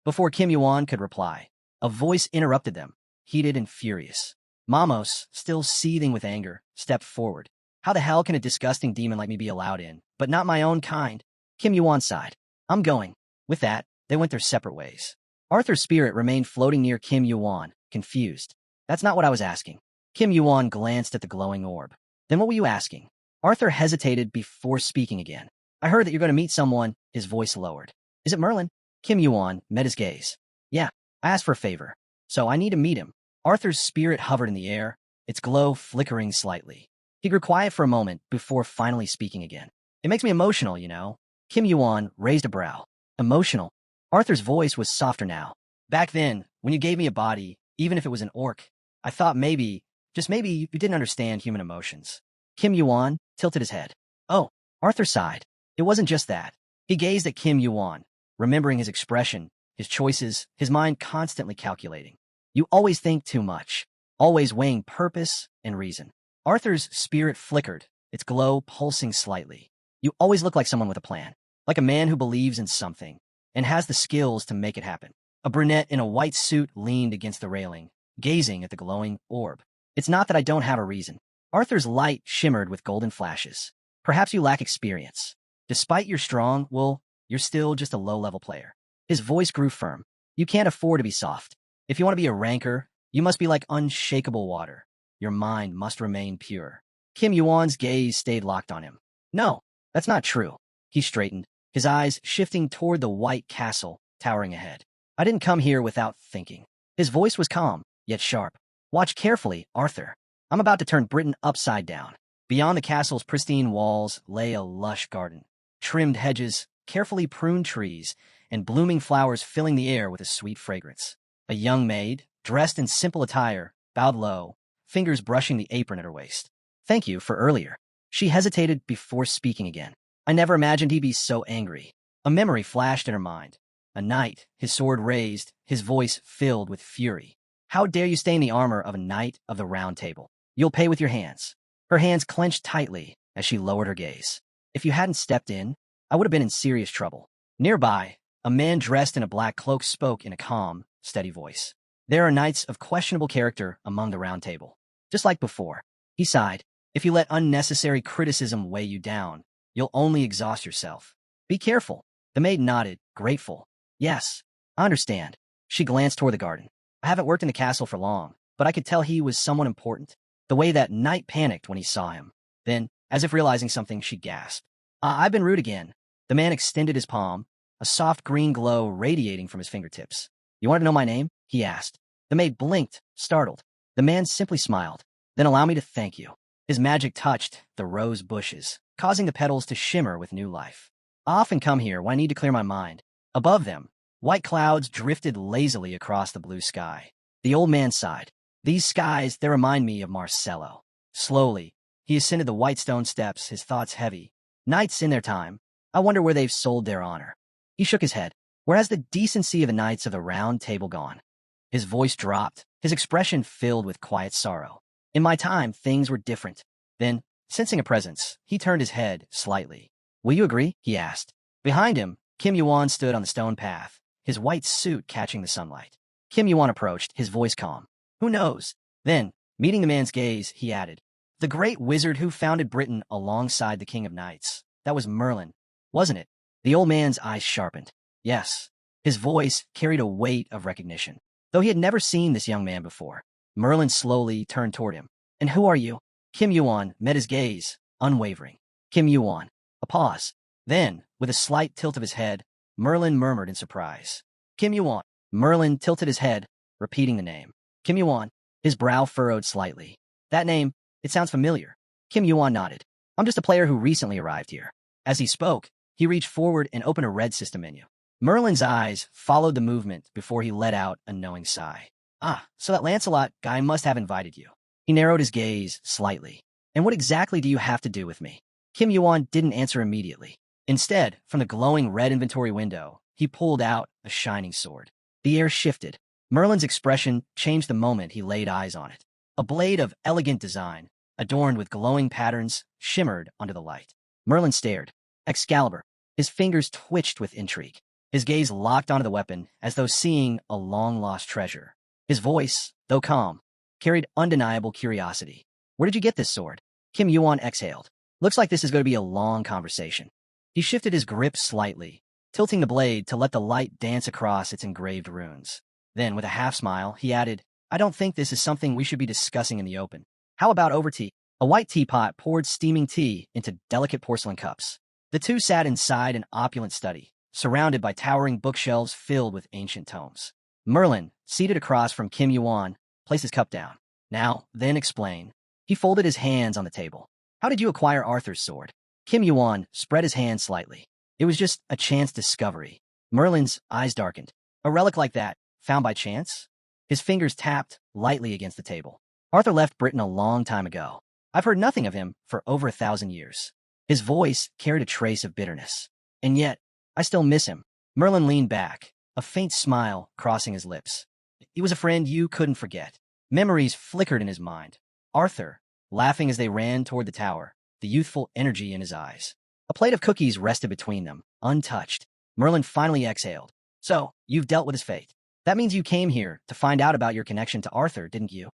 Before Kim Yuan could reply, a voice interrupted them, heated and furious. Mamos, still seething with anger, stepped forward. How the hell can a disgusting demon like me be allowed in, but not my own kind? Kim Yuan sighed. I'm going. With that, they went their separate ways. Arthur's spirit remained floating near Kim Yuan, confused. That's not what I was asking. Kim Yuan glanced at the glowing orb. Then what were you asking? Arthur hesitated before speaking again. I heard that you're going to meet someone, his voice lowered. Is it Merlin? Kim Yuan met his gaze. Yeah, I asked for a favor, so I need to meet him. Arthur's spirit hovered in the air, its glow flickering slightly. He grew quiet for a moment before finally speaking again. It makes me emotional, you know. Kim Yuan raised a brow. Emotional? Arthur's voice was softer now. Back then, when you gave me a body, even if it was an orc, I thought maybe, just maybe, you didn't understand human emotions. Kim Yuan tilted his head. Oh, Arthur sighed. It wasn't just that. He gazed at Kim Yuan, remembering his expression, his choices, his mind constantly calculating. You always think too much, always weighing purpose and reason. Arthur's spirit flickered, its glow pulsing slightly. You always look like someone with a plan, like a man who believes in something and has the skills to make it happen. A brunette in a white suit leaned against the railing, gazing at the glowing orb. It's not that I don't have a reason. Arthur's light shimmered with golden flashes. Perhaps you lack experience. Despite you're strong, well, you're still just a low-level player. His voice grew firm. You can't afford to be soft. If you want to be a ranker, you must be like unshakable water. Your mind must remain pure. Kim Yuan's gaze stayed locked on him. No, that's not true. He straightened, his eyes shifting toward the white castle towering ahead. I didn't come here without thinking. His voice was calm, yet sharp. Watch carefully, Arthur. I'm about to turn Britain upside down. Beyond the castle's pristine walls lay a lush garden. Trimmed hedges, carefully pruned trees, and blooming flowers filling the air with a sweet fragrance. A young maid, dressed in simple attire, bowed low, fingers brushing the apron at her waist. Thank you for earlier. She hesitated before speaking again. I never imagined he'd be so angry. A memory flashed in her mind. A knight, his sword raised, his voice filled with fury. How dare you stain the armor of a knight of the Round Table? You'll pay with your hands. Her hands clenched tightly as she lowered her gaze. If you hadn't stepped in, I would have been in serious trouble. Nearby, a man dressed in a black cloak spoke in a calm, steady voice. There are knights of questionable character among the Round Table. Just like before. He sighed. If you let unnecessary criticism weigh you down, you'll only exhaust yourself. Be careful. The maid nodded, grateful. Yes, I understand. She glanced toward the garden. I haven't worked in the castle for long, but I could tell he was someone important. The way that knight panicked when he saw him. Then, as if realizing something, she gasped. I've been rude again. The man extended his palm, a soft green glow radiating from his fingertips. You want to know my name? He asked. The maid blinked, startled. The man simply smiled. Then allow me to thank you. His magic touched the rose bushes, causing the petals to shimmer with new life. I often come here when I need to clear my mind. Above them, white clouds drifted lazily across the blue sky. The old man sighed. These skies, they remind me of Marcello. Slowly, he ascended the white stone steps, his thoughts heavy. Knights in their time, I wonder where they've sold their honor. He shook his head. Where has the decency of the knights of the Round Table gone? His voice dropped, his expression filled with quiet sorrow. In my time, things were different. Then, sensing a presence, he turned his head slightly. Will you agree? He asked. Behind him, Kim Yuan stood on the stone path, his white suit catching the sunlight. Kim Yuan approached, his voice calm. Who knows? Then, meeting the man's gaze, he added, the great wizard who founded Britain alongside the King of Knights. That was Merlin, wasn't it? The old man's eyes sharpened. Yes. His voice carried a weight of recognition. Though he had never seen this young man before, Merlin slowly turned toward him. And who are you? Kim Yuan met his gaze, unwavering. Kim Yuan. A pause. Then, with a slight tilt of his head, Merlin murmured in surprise. Kim Yuan. Merlin tilted his head, repeating the name. Kim Yuan. His brow furrowed slightly. That name, it sounds familiar. Kim Yuan nodded. I'm just a player who recently arrived here. As he spoke, he reached forward and opened a red system menu. Merlin's eyes followed the movement before he let out a knowing sigh. Ah, so that Lancelot guy must have invited you. He narrowed his gaze slightly. And what exactly do you have to do with me? Kim Yuan didn't answer immediately. Instead, from the glowing red inventory window, he pulled out a shining sword. The air shifted. Merlin's expression changed the moment he laid eyes on it. A blade of elegant design, adorned with glowing patterns, shimmered under the light. Merlin stared. Excalibur. His fingers twitched with intrigue. His gaze locked onto the weapon as though seeing a long-lost treasure. His voice, though calm, carried undeniable curiosity. Where did you get this sword? Kim Yuan exhaled. Looks like this is going to be a long conversation. He shifted his grip slightly, tilting the blade to let the light dance across its engraved runes. Then, with a half-smile, he added, I don't think this is something we should be discussing in the open. How about over tea? A white teapot poured steaming tea into delicate porcelain cups. The two sat inside an opulent study, surrounded by towering bookshelves filled with ancient tomes. Merlin, seated across from Kim Yuan, placed his cup down. Now, then explain. He folded his hands on the table. How did you acquire Arthur's sword? Kim Yuan spread his hand slightly. It was just a chance discovery. Merlin's eyes darkened. A relic like that, found by chance? His fingers tapped lightly against the table. Arthur left Britain a long time ago. I've heard nothing of him for over 1,000 years. His voice carried a trace of bitterness. And yet, I still miss him. Merlin leaned back, a faint smile crossing his lips. He was a friend you couldn't forget. Memories flickered in his mind. Arthur, laughing as they ran toward the tower, the youthful energy in his eyes. A plate of cookies rested between them, untouched. Merlin finally exhaled. So, you've dealt with his fate. That means you came here to find out about your connection to Arthur, didn't you?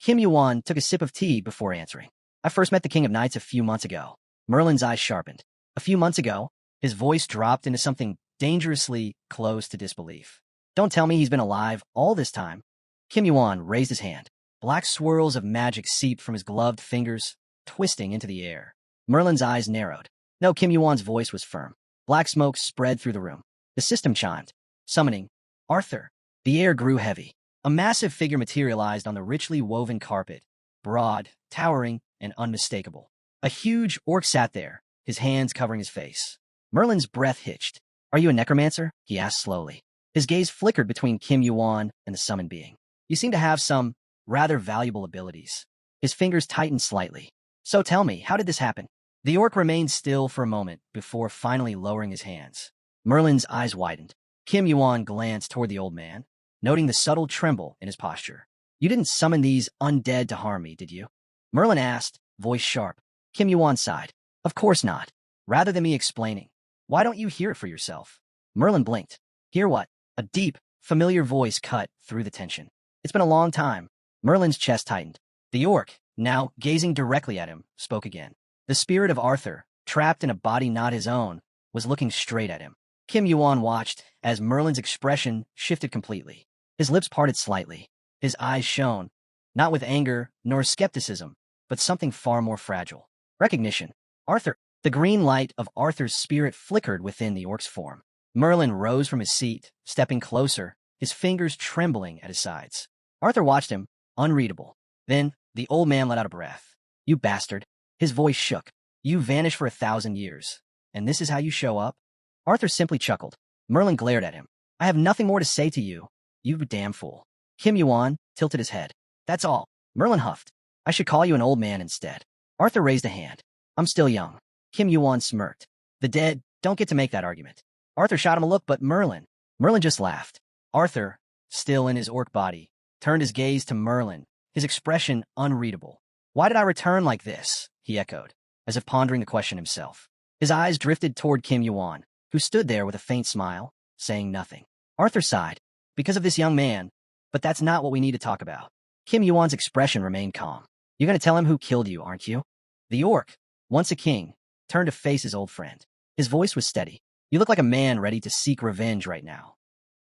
Kim Yuan took a sip of tea before answering. I first met the King of Knights a few months ago. Merlin's eyes sharpened. A few months ago, his voice dropped into something dangerously close to disbelief. Don't tell me he's been alive all this time. Kim Yuan raised his hand. Black swirls of magic seeped from his gloved fingers, twisting into the air. Merlin's eyes narrowed. No, Kim Yuan's voice was firm. Black smoke spread through the room. The system chimed, summoning Arthur. The air grew heavy. A massive figure materialized on the richly woven carpet, broad, towering, and unmistakable. A huge orc sat there, his hands covering his face. Merlin's breath hitched. Are you a necromancer? He asked slowly. His gaze flickered between Kim Yuan and the summoned being. You seem to have some rather valuable abilities. His fingers tightened slightly. So tell me, how did this happen? The orc remained still for a moment before finally lowering his hands. Merlin's eyes widened. Kim Yuan glanced toward the old man, noting the subtle tremble in his posture. You didn't summon these undead to harm me, did you? Merlin asked, voice sharp. Kim Yuan sighed. Of course not. Rather than me explaining, why don't you hear it for yourself? Merlin blinked. Hear what? A deep, familiar voice cut through the tension. It's been a long time. Merlin's chest tightened. The orc, now gazing directly at him, spoke again. The spirit of Arthur, trapped in a body not his own, was looking straight at him. Kim Yuan watched as Merlin's expression shifted completely. His lips parted slightly. His eyes shone, not with anger nor skepticism, but something far more fragile. Recognition. Arthur. The green light of Arthur's spirit flickered within the orc's form. Merlin rose from his seat, stepping closer, his fingers trembling at his sides. Arthur watched him, unreadable. Then, the old man let out a breath. You bastard. His voice shook. You vanished for 1,000 years. And this is how you show up? Arthur simply chuckled. Merlin glared at him. I have nothing more to say to you. You damn fool. Kim Yuan tilted his head. That's all. Merlin huffed. I should call you an old man instead. Arthur raised a hand. I'm still young. Kim Yuan smirked. The dead don't get to make that argument. Arthur shot him a look, but Merlin just laughed. Arthur, still in his orc body, turned his gaze to Merlin, his expression unreadable. Why did I return like this? He echoed, as if pondering the question himself. His eyes drifted toward Kim Yuan, who stood there with a faint smile, saying nothing. Arthur sighed. Because of this young man, but that's not what we need to talk about. Kim Yuan's expression remained calm. You're going to tell him who killed you, aren't you? The orc, once a king, turned to face his old friend. His voice was steady. You look like a man ready to seek revenge right now.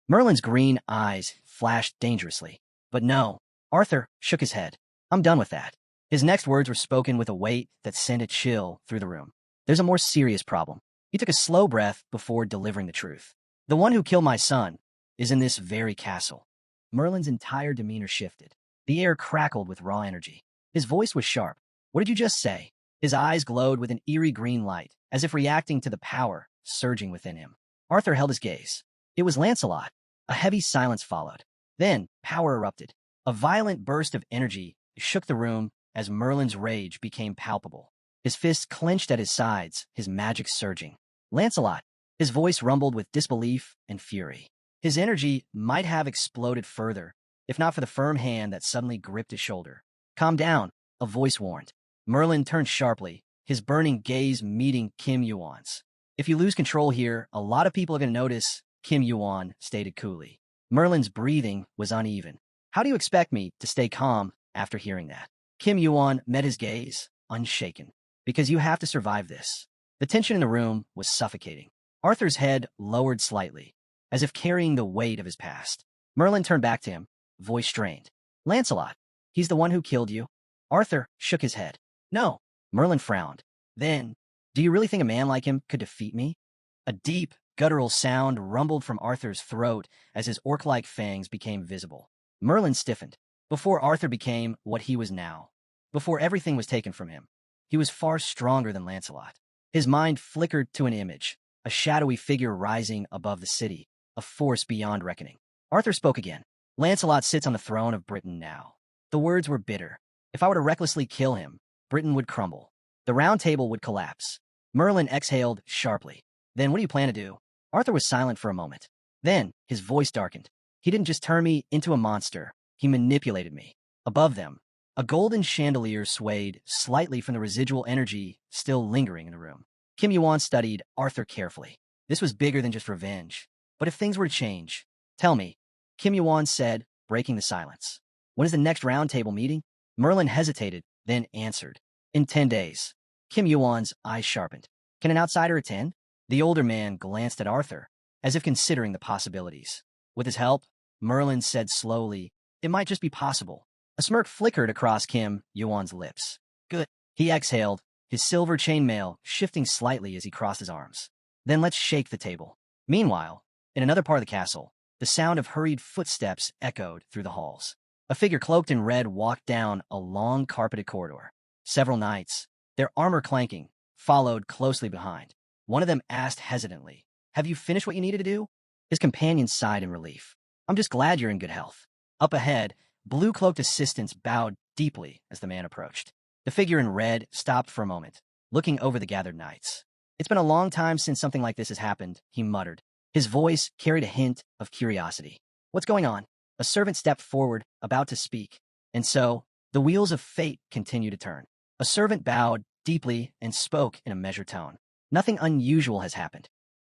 Merlin's green eyes flashed dangerously. But no, Arthur shook his head. I'm done with that. His next words were spoken with a weight that sent a chill through the room. There's a more serious problem. He took a slow breath before delivering the truth. The one who killed my son is in this very castle. Merlin's entire demeanor shifted. The air crackled with raw energy. His voice was sharp. What did you just say? His eyes glowed with an eerie green light, as if reacting to the power surging within him. Arthur held his gaze. It was Lancelot. A heavy silence followed. Then, power erupted. A violent burst of energy shook the room as Merlin's rage became palpable. His fists clenched at his sides, his magic surging. Lancelot. His voice rumbled with disbelief and fury. His energy might have exploded further, if not for the firm hand that suddenly gripped his shoulder. Calm down, a voice warned. Merlin turned sharply, his burning gaze meeting Kim Yuan's. If you lose control here, a lot of people are going to notice, Kim Yuan stated coolly. Merlin's breathing was uneven. How do you expect me to stay calm after hearing that? Kim Yuan met his gaze, unshaken. Because you have to survive this. The tension in the room was suffocating. Arthur's head lowered slightly, as if carrying the weight of his past. Merlin turned back to him, voice strained. Lancelot, he's the one who killed you? Arthur shook his head. No. Merlin frowned. Then, do you really think a man like him could defeat me? A deep, guttural sound rumbled from Arthur's throat as his orc-like fangs became visible. Merlin stiffened. Before Arthur became what he was now, before everything was taken from him, he was far stronger than Lancelot. His mind flickered to an image, a shadowy figure rising above the city, a force beyond reckoning. Arthur spoke again. Lancelot sits on the throne of Britain now. The words were bitter. If I were to recklessly kill him, Britain would crumble. The round table would collapse. Merlin exhaled sharply. Then what do you plan to do? Arthur was silent for a moment. Then his voice darkened. He didn't just turn me into a monster. He manipulated me. Above them, a golden chandelier swayed slightly from the residual energy still lingering in the room. Kim Yuan studied Arthur carefully. This was bigger than just revenge. But if things were to change, tell me, Kim Yuan said, breaking the silence. When is the next round table meeting? Merlin hesitated, then answered. In 10 days. Kim Yuan's eyes sharpened. Can an outsider attend? The older man glanced at Arthur, as if considering the possibilities. With his help, Merlin said slowly, it might just be possible. A smirk flickered across Kim Yuan's lips. Good. He exhaled, his silver chainmail shifting slightly as he crossed his arms. Then let's shake the table. Meanwhile, in another part of the castle, the sound of hurried footsteps echoed through the halls. A figure cloaked in red walked down a long carpeted corridor. Several knights, their armor clanking, followed closely behind. One of them asked hesitantly, have you finished what you needed to do? His companion sighed in relief. I'm just glad you're in good health. Up ahead, blue-cloaked assistants bowed deeply as the man approached. The figure in red stopped for a moment, looking over the gathered knights. It's been a long time since something like this has happened, he muttered. His voice carried a hint of curiosity. What's going on? A servant stepped forward, about to speak. And so, the wheels of fate continued to turn. A servant bowed deeply and spoke in a measured tone. Nothing unusual has happened.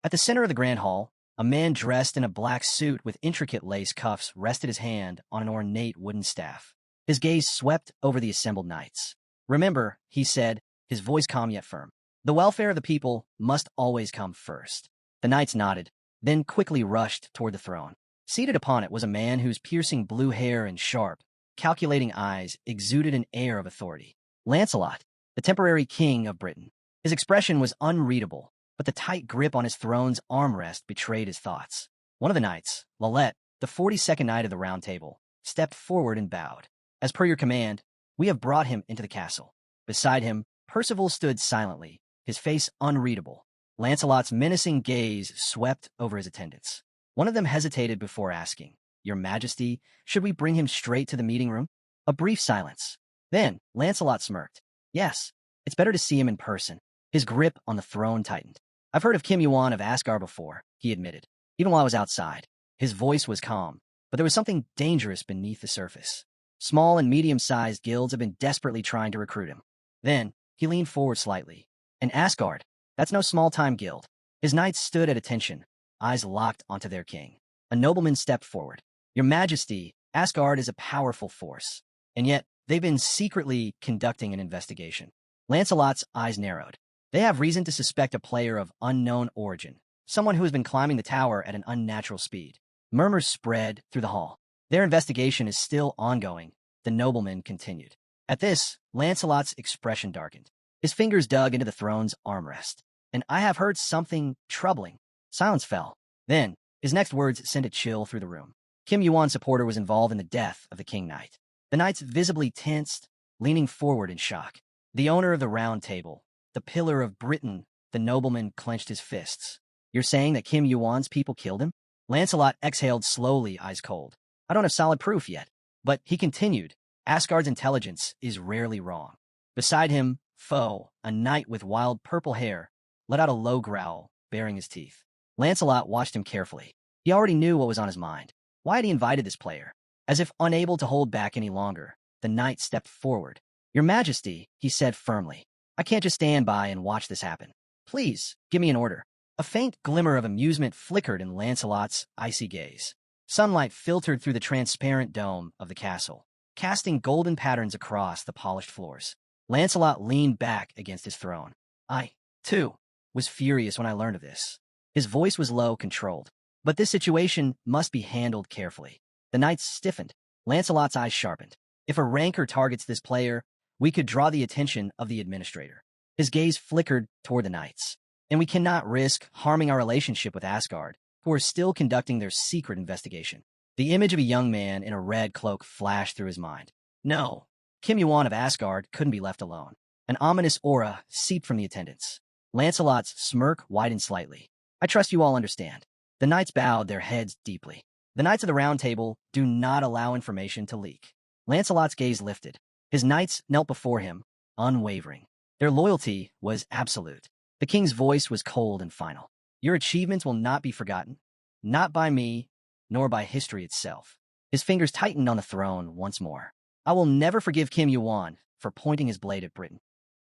At the center of the grand hall, a man dressed in a black suit with intricate lace cuffs rested his hand on an ornate wooden staff. His gaze swept over the assembled knights. Remember, he said, his voice calm yet firm, the welfare of the people must always come first. The knights nodded, then quickly rushed toward the throne. Seated upon it was a man whose piercing blue hair and sharp, calculating eyes exuded an air of authority. Lancelot, the temporary king of Britain. His expression was unreadable, but the tight grip on his throne's armrest betrayed his thoughts. One of the knights, Lalette, the 42nd knight of the Round Table, stepped forward and bowed. As per your command, we have brought him into the castle. Beside him, Percival stood silently, his face unreadable. Lancelot's menacing gaze swept over his attendants. One of them hesitated before asking, Your Majesty, should we bring him straight to the meeting room? A brief silence. Then, Lancelot smirked. Yes, it's better to see him in person. His grip on the throne tightened. I've heard of Kim Yuan of Asgard before, he admitted, even while I was outside. His voice was calm, but there was something dangerous beneath the surface. Small and medium-sized guilds have been desperately trying to recruit him. Then, he leaned forward slightly. And Asgard, that's no small-time guild. His knights stood at attention, eyes locked onto their king. A nobleman stepped forward. Your Majesty, Asgard is a powerful force, and yet they've been secretly conducting an investigation. Lancelot's eyes narrowed. They have reason to suspect a player of unknown origin, someone who has been climbing the tower at an unnatural speed. Murmurs spread through the hall. Their investigation is still ongoing, the nobleman continued. At this, Lancelot's expression darkened. His fingers dug into the throne's armrest. And I have heard something troubling. Silence fell. Then, his next words sent a chill through the room. Kim Yuan's supporter was involved in the death of the King Knight. The knights visibly tensed, leaning forward in shock. The owner of the Round Table, the pillar of Britain, the nobleman clenched his fists. You're saying that Kim Yuan's people killed him? Lancelot exhaled slowly, eyes cold. I don't have solid proof yet. But he continued, Asgard's intelligence is rarely wrong. Beside him, Foe, a knight with wild purple hair, let out a low growl, baring his teeth. Lancelot watched him carefully. He already knew what was on his mind. Why had he invited this player? As if unable to hold back any longer, the knight stepped forward. Your Majesty, he said firmly, I can't just stand by and watch this happen. Please, give me an order. A faint glimmer of amusement flickered in Lancelot's icy gaze. Sunlight filtered through the transparent dome of the castle, casting golden patterns across the polished floors. Lancelot leaned back against his throne. I, too, was furious when I learned of this. His voice was low, controlled. But this situation must be handled carefully. The knights stiffened. Lancelot's eyes sharpened. If a rancor targets this player, we could draw the attention of the administrator. His gaze flickered toward the knights. And we cannot risk harming our relationship with Asgard, who are still conducting their secret investigation. The image of a young man in a red cloak flashed through his mind. No, Kim Yuan of Asgard couldn't be left alone. An ominous aura seeped from the attendants. Lancelot's smirk widened slightly. I trust you all understand. The knights bowed their heads deeply. The Knights of the Round Table do not allow information to leak. Lancelot's gaze lifted. His knights knelt before him, unwavering. Their loyalty was absolute. The king's voice was cold and final. Your achievements will not be forgotten, not by me, nor by history itself. His fingers tightened on the throne once more. I will never forgive Kim Yuan for pointing his blade at Britain.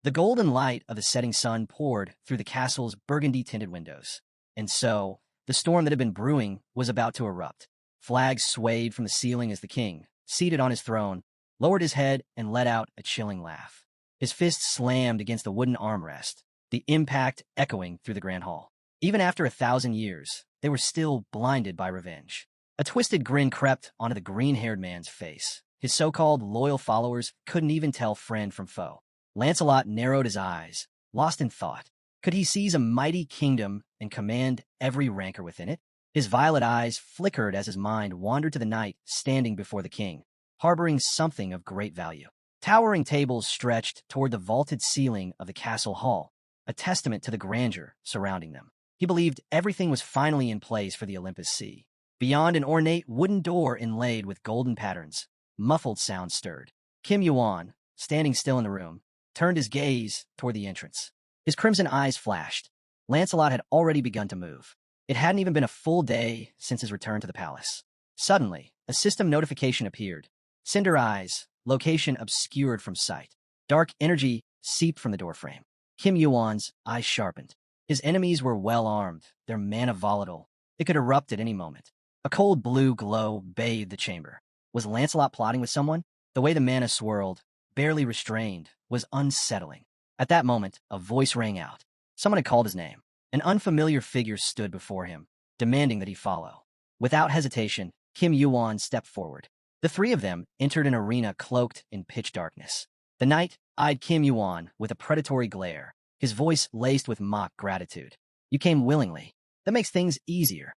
The golden light of the setting sun poured through the castle's burgundy-tinted windows. And so, the storm that had been brewing was about to erupt. Flags swayed from the ceiling as the king, seated on his throne, lowered his head and let out a chilling laugh. His fist slammed against the wooden armrest, the impact echoing through the grand hall. Even after 1,000 years, they were still blinded by revenge. A twisted grin crept onto the green-haired man's face. His so-called loyal followers couldn't even tell friend from foe. Lancelot narrowed his eyes, lost in thought. Could he seize a mighty kingdom and command every rancor within it? His violet eyes flickered as his mind wandered to the knight standing before the king, harboring something of great value. Towering tables stretched toward the vaulted ceiling of the castle hall, a testament to the grandeur surrounding them. He believed everything was finally in place for the Olympus Sea. Beyond an ornate wooden door inlaid with golden patterns, muffled sounds stirred. Kim Yuan, standing still in the room, turned his gaze toward the entrance. His crimson eyes flashed. Lancelot had already begun to move. It hadn't even been a full day since his return to the palace. Suddenly, a system notification appeared. Cinder eyes, location obscured from sight. Dark energy seeped from the doorframe. Kim Yuan's eyes sharpened. His enemies were well armed, their mana volatile. It could erupt at any moment. A cold blue glow bathed the chamber. Was Lancelot plotting with someone? The way the mana swirled, barely restrained, was unsettling. At that moment, a voice rang out. Someone had called his name. An unfamiliar figure stood before him, demanding that he follow. Without hesitation, Kim Yuan stepped forward. The three of them entered an arena cloaked in pitch darkness. The knight eyed Kim Yuan with a predatory glare, his voice laced with mock gratitude. You came willingly. That makes things easier.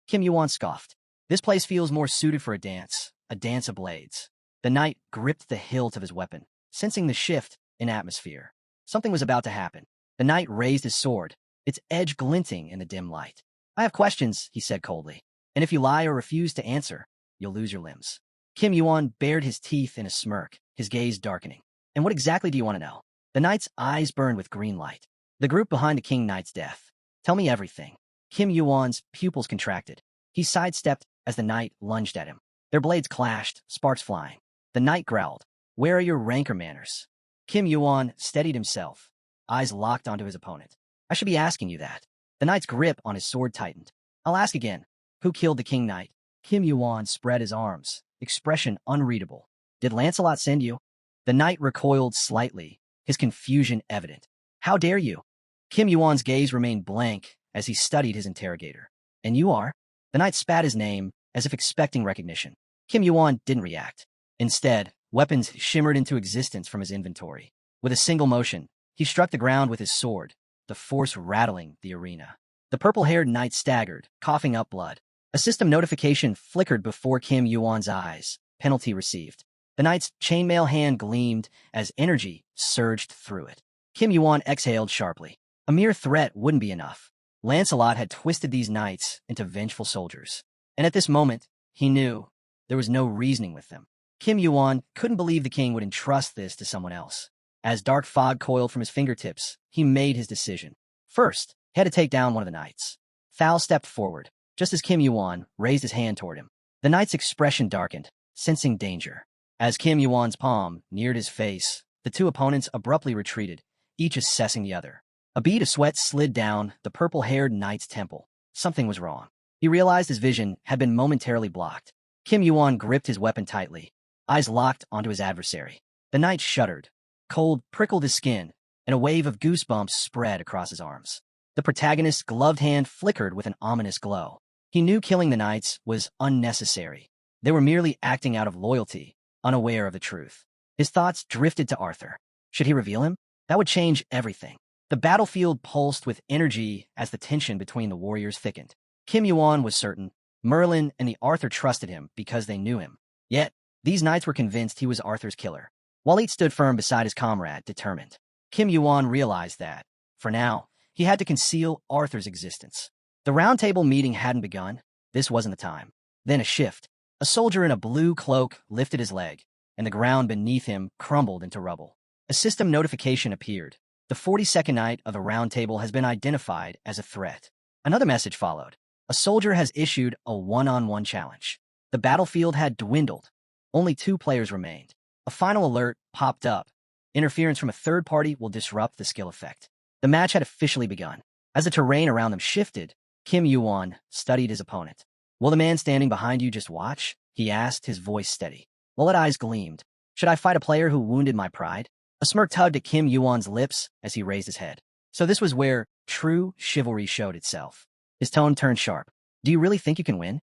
Kim Yuan scoffed. This place feels more suited for a dance of blades. The knight gripped the hilt of his weapon, sensing the shift in atmosphere. Something was about to happen. The knight raised his sword, its edge glinting in the dim light. I have questions, he said coldly, and if you lie or refuse to answer, you'll lose your limbs. Kim Yuan bared his teeth in a smirk, his gaze darkening. And what exactly do you want to know? The knight's eyes burned with green light. The group behind the king knight's death. Tell me everything. Kim Yuan's pupils contracted. He sidestepped as the knight lunged at him. Their blades clashed, sparks flying. The knight growled, "Where are your rancor manners?" Kim Yuan steadied himself, eyes locked onto his opponent. I should be asking you that. The knight's grip on his sword tightened. I'll ask again. Who killed the king knight? Kim Yuan spread his arms, expression unreadable. Did Lancelot send you? The knight recoiled slightly, his confusion evident. How dare you? Kim Yuan's gaze remained blank as he studied his interrogator. And you are? The knight spat his name, as if expecting recognition. Kim Yuan didn't react. Instead, weapons shimmered into existence from his inventory. With a single motion, he struck the ground with his sword, the force rattling the arena. The purple-haired knight staggered, coughing up blood. A system notification flickered before Kim Yuan's eyes. Penalty received. The knight's chainmail hand gleamed as energy surged through it. Kim Yuan exhaled sharply. A mere threat wouldn't be enough. Lancelot had twisted these knights into vengeful soldiers. And at this moment, he knew there was no reasoning with them. Kim Yuan couldn't believe the king would entrust this to someone else. As dark fog coiled from his fingertips, he made his decision. First, he had to take down one of the knights. Thal stepped forward, just as Kim Yuan raised his hand toward him. The knight's expression darkened, sensing danger. As Kim Yuan's palm neared his face, the two opponents abruptly retreated, each assessing the other. A bead of sweat slid down the purple-haired knight's temple. Something was wrong. He realized his vision had been momentarily blocked. Kim Yuan gripped his weapon tightly, eyes locked onto his adversary. The knight shuddered, Cold prickled his skin, and a wave of goosebumps spread across his arms. The protagonist's gloved hand flickered with an ominous glow. He knew killing the knights was unnecessary. They were merely acting out of loyalty, unaware of the truth. His thoughts drifted to Arthur. Should he reveal him? That would change everything. The battlefield pulsed with energy as the tension between the warriors thickened. Kim Yuan was certain. Merlin and the Arthur trusted him because they knew him. Yet, these knights were convinced he was Arthur's killer. Waleed stood firm beside his comrade, determined. Kim Yuan realized that, for now, he had to conceal Arthur's existence. The round table meeting hadn't begun. This wasn't the time. Then a shift. A soldier in a blue cloak lifted his leg, and the ground beneath him crumbled into rubble. A system notification appeared. The 42nd Knight of the Round Table has been identified as a threat. Another message followed. A soldier has issued a one-on-one challenge. The battlefield had dwindled. Only 2 players remained. A final alert popped up. Interference from a third party will disrupt the skill effect. The match had officially begun. As the terrain around them shifted, Kim Yuan studied his opponent. "Will the man standing behind you just watch?" he asked, his voice steady. Lillet eyes gleamed. "Should I fight a player who wounded my pride?" A smirk tugged at Kim Yuan's lips as he raised his head. So this was where true chivalry showed itself. His tone turned sharp. "Do you really think you can win?"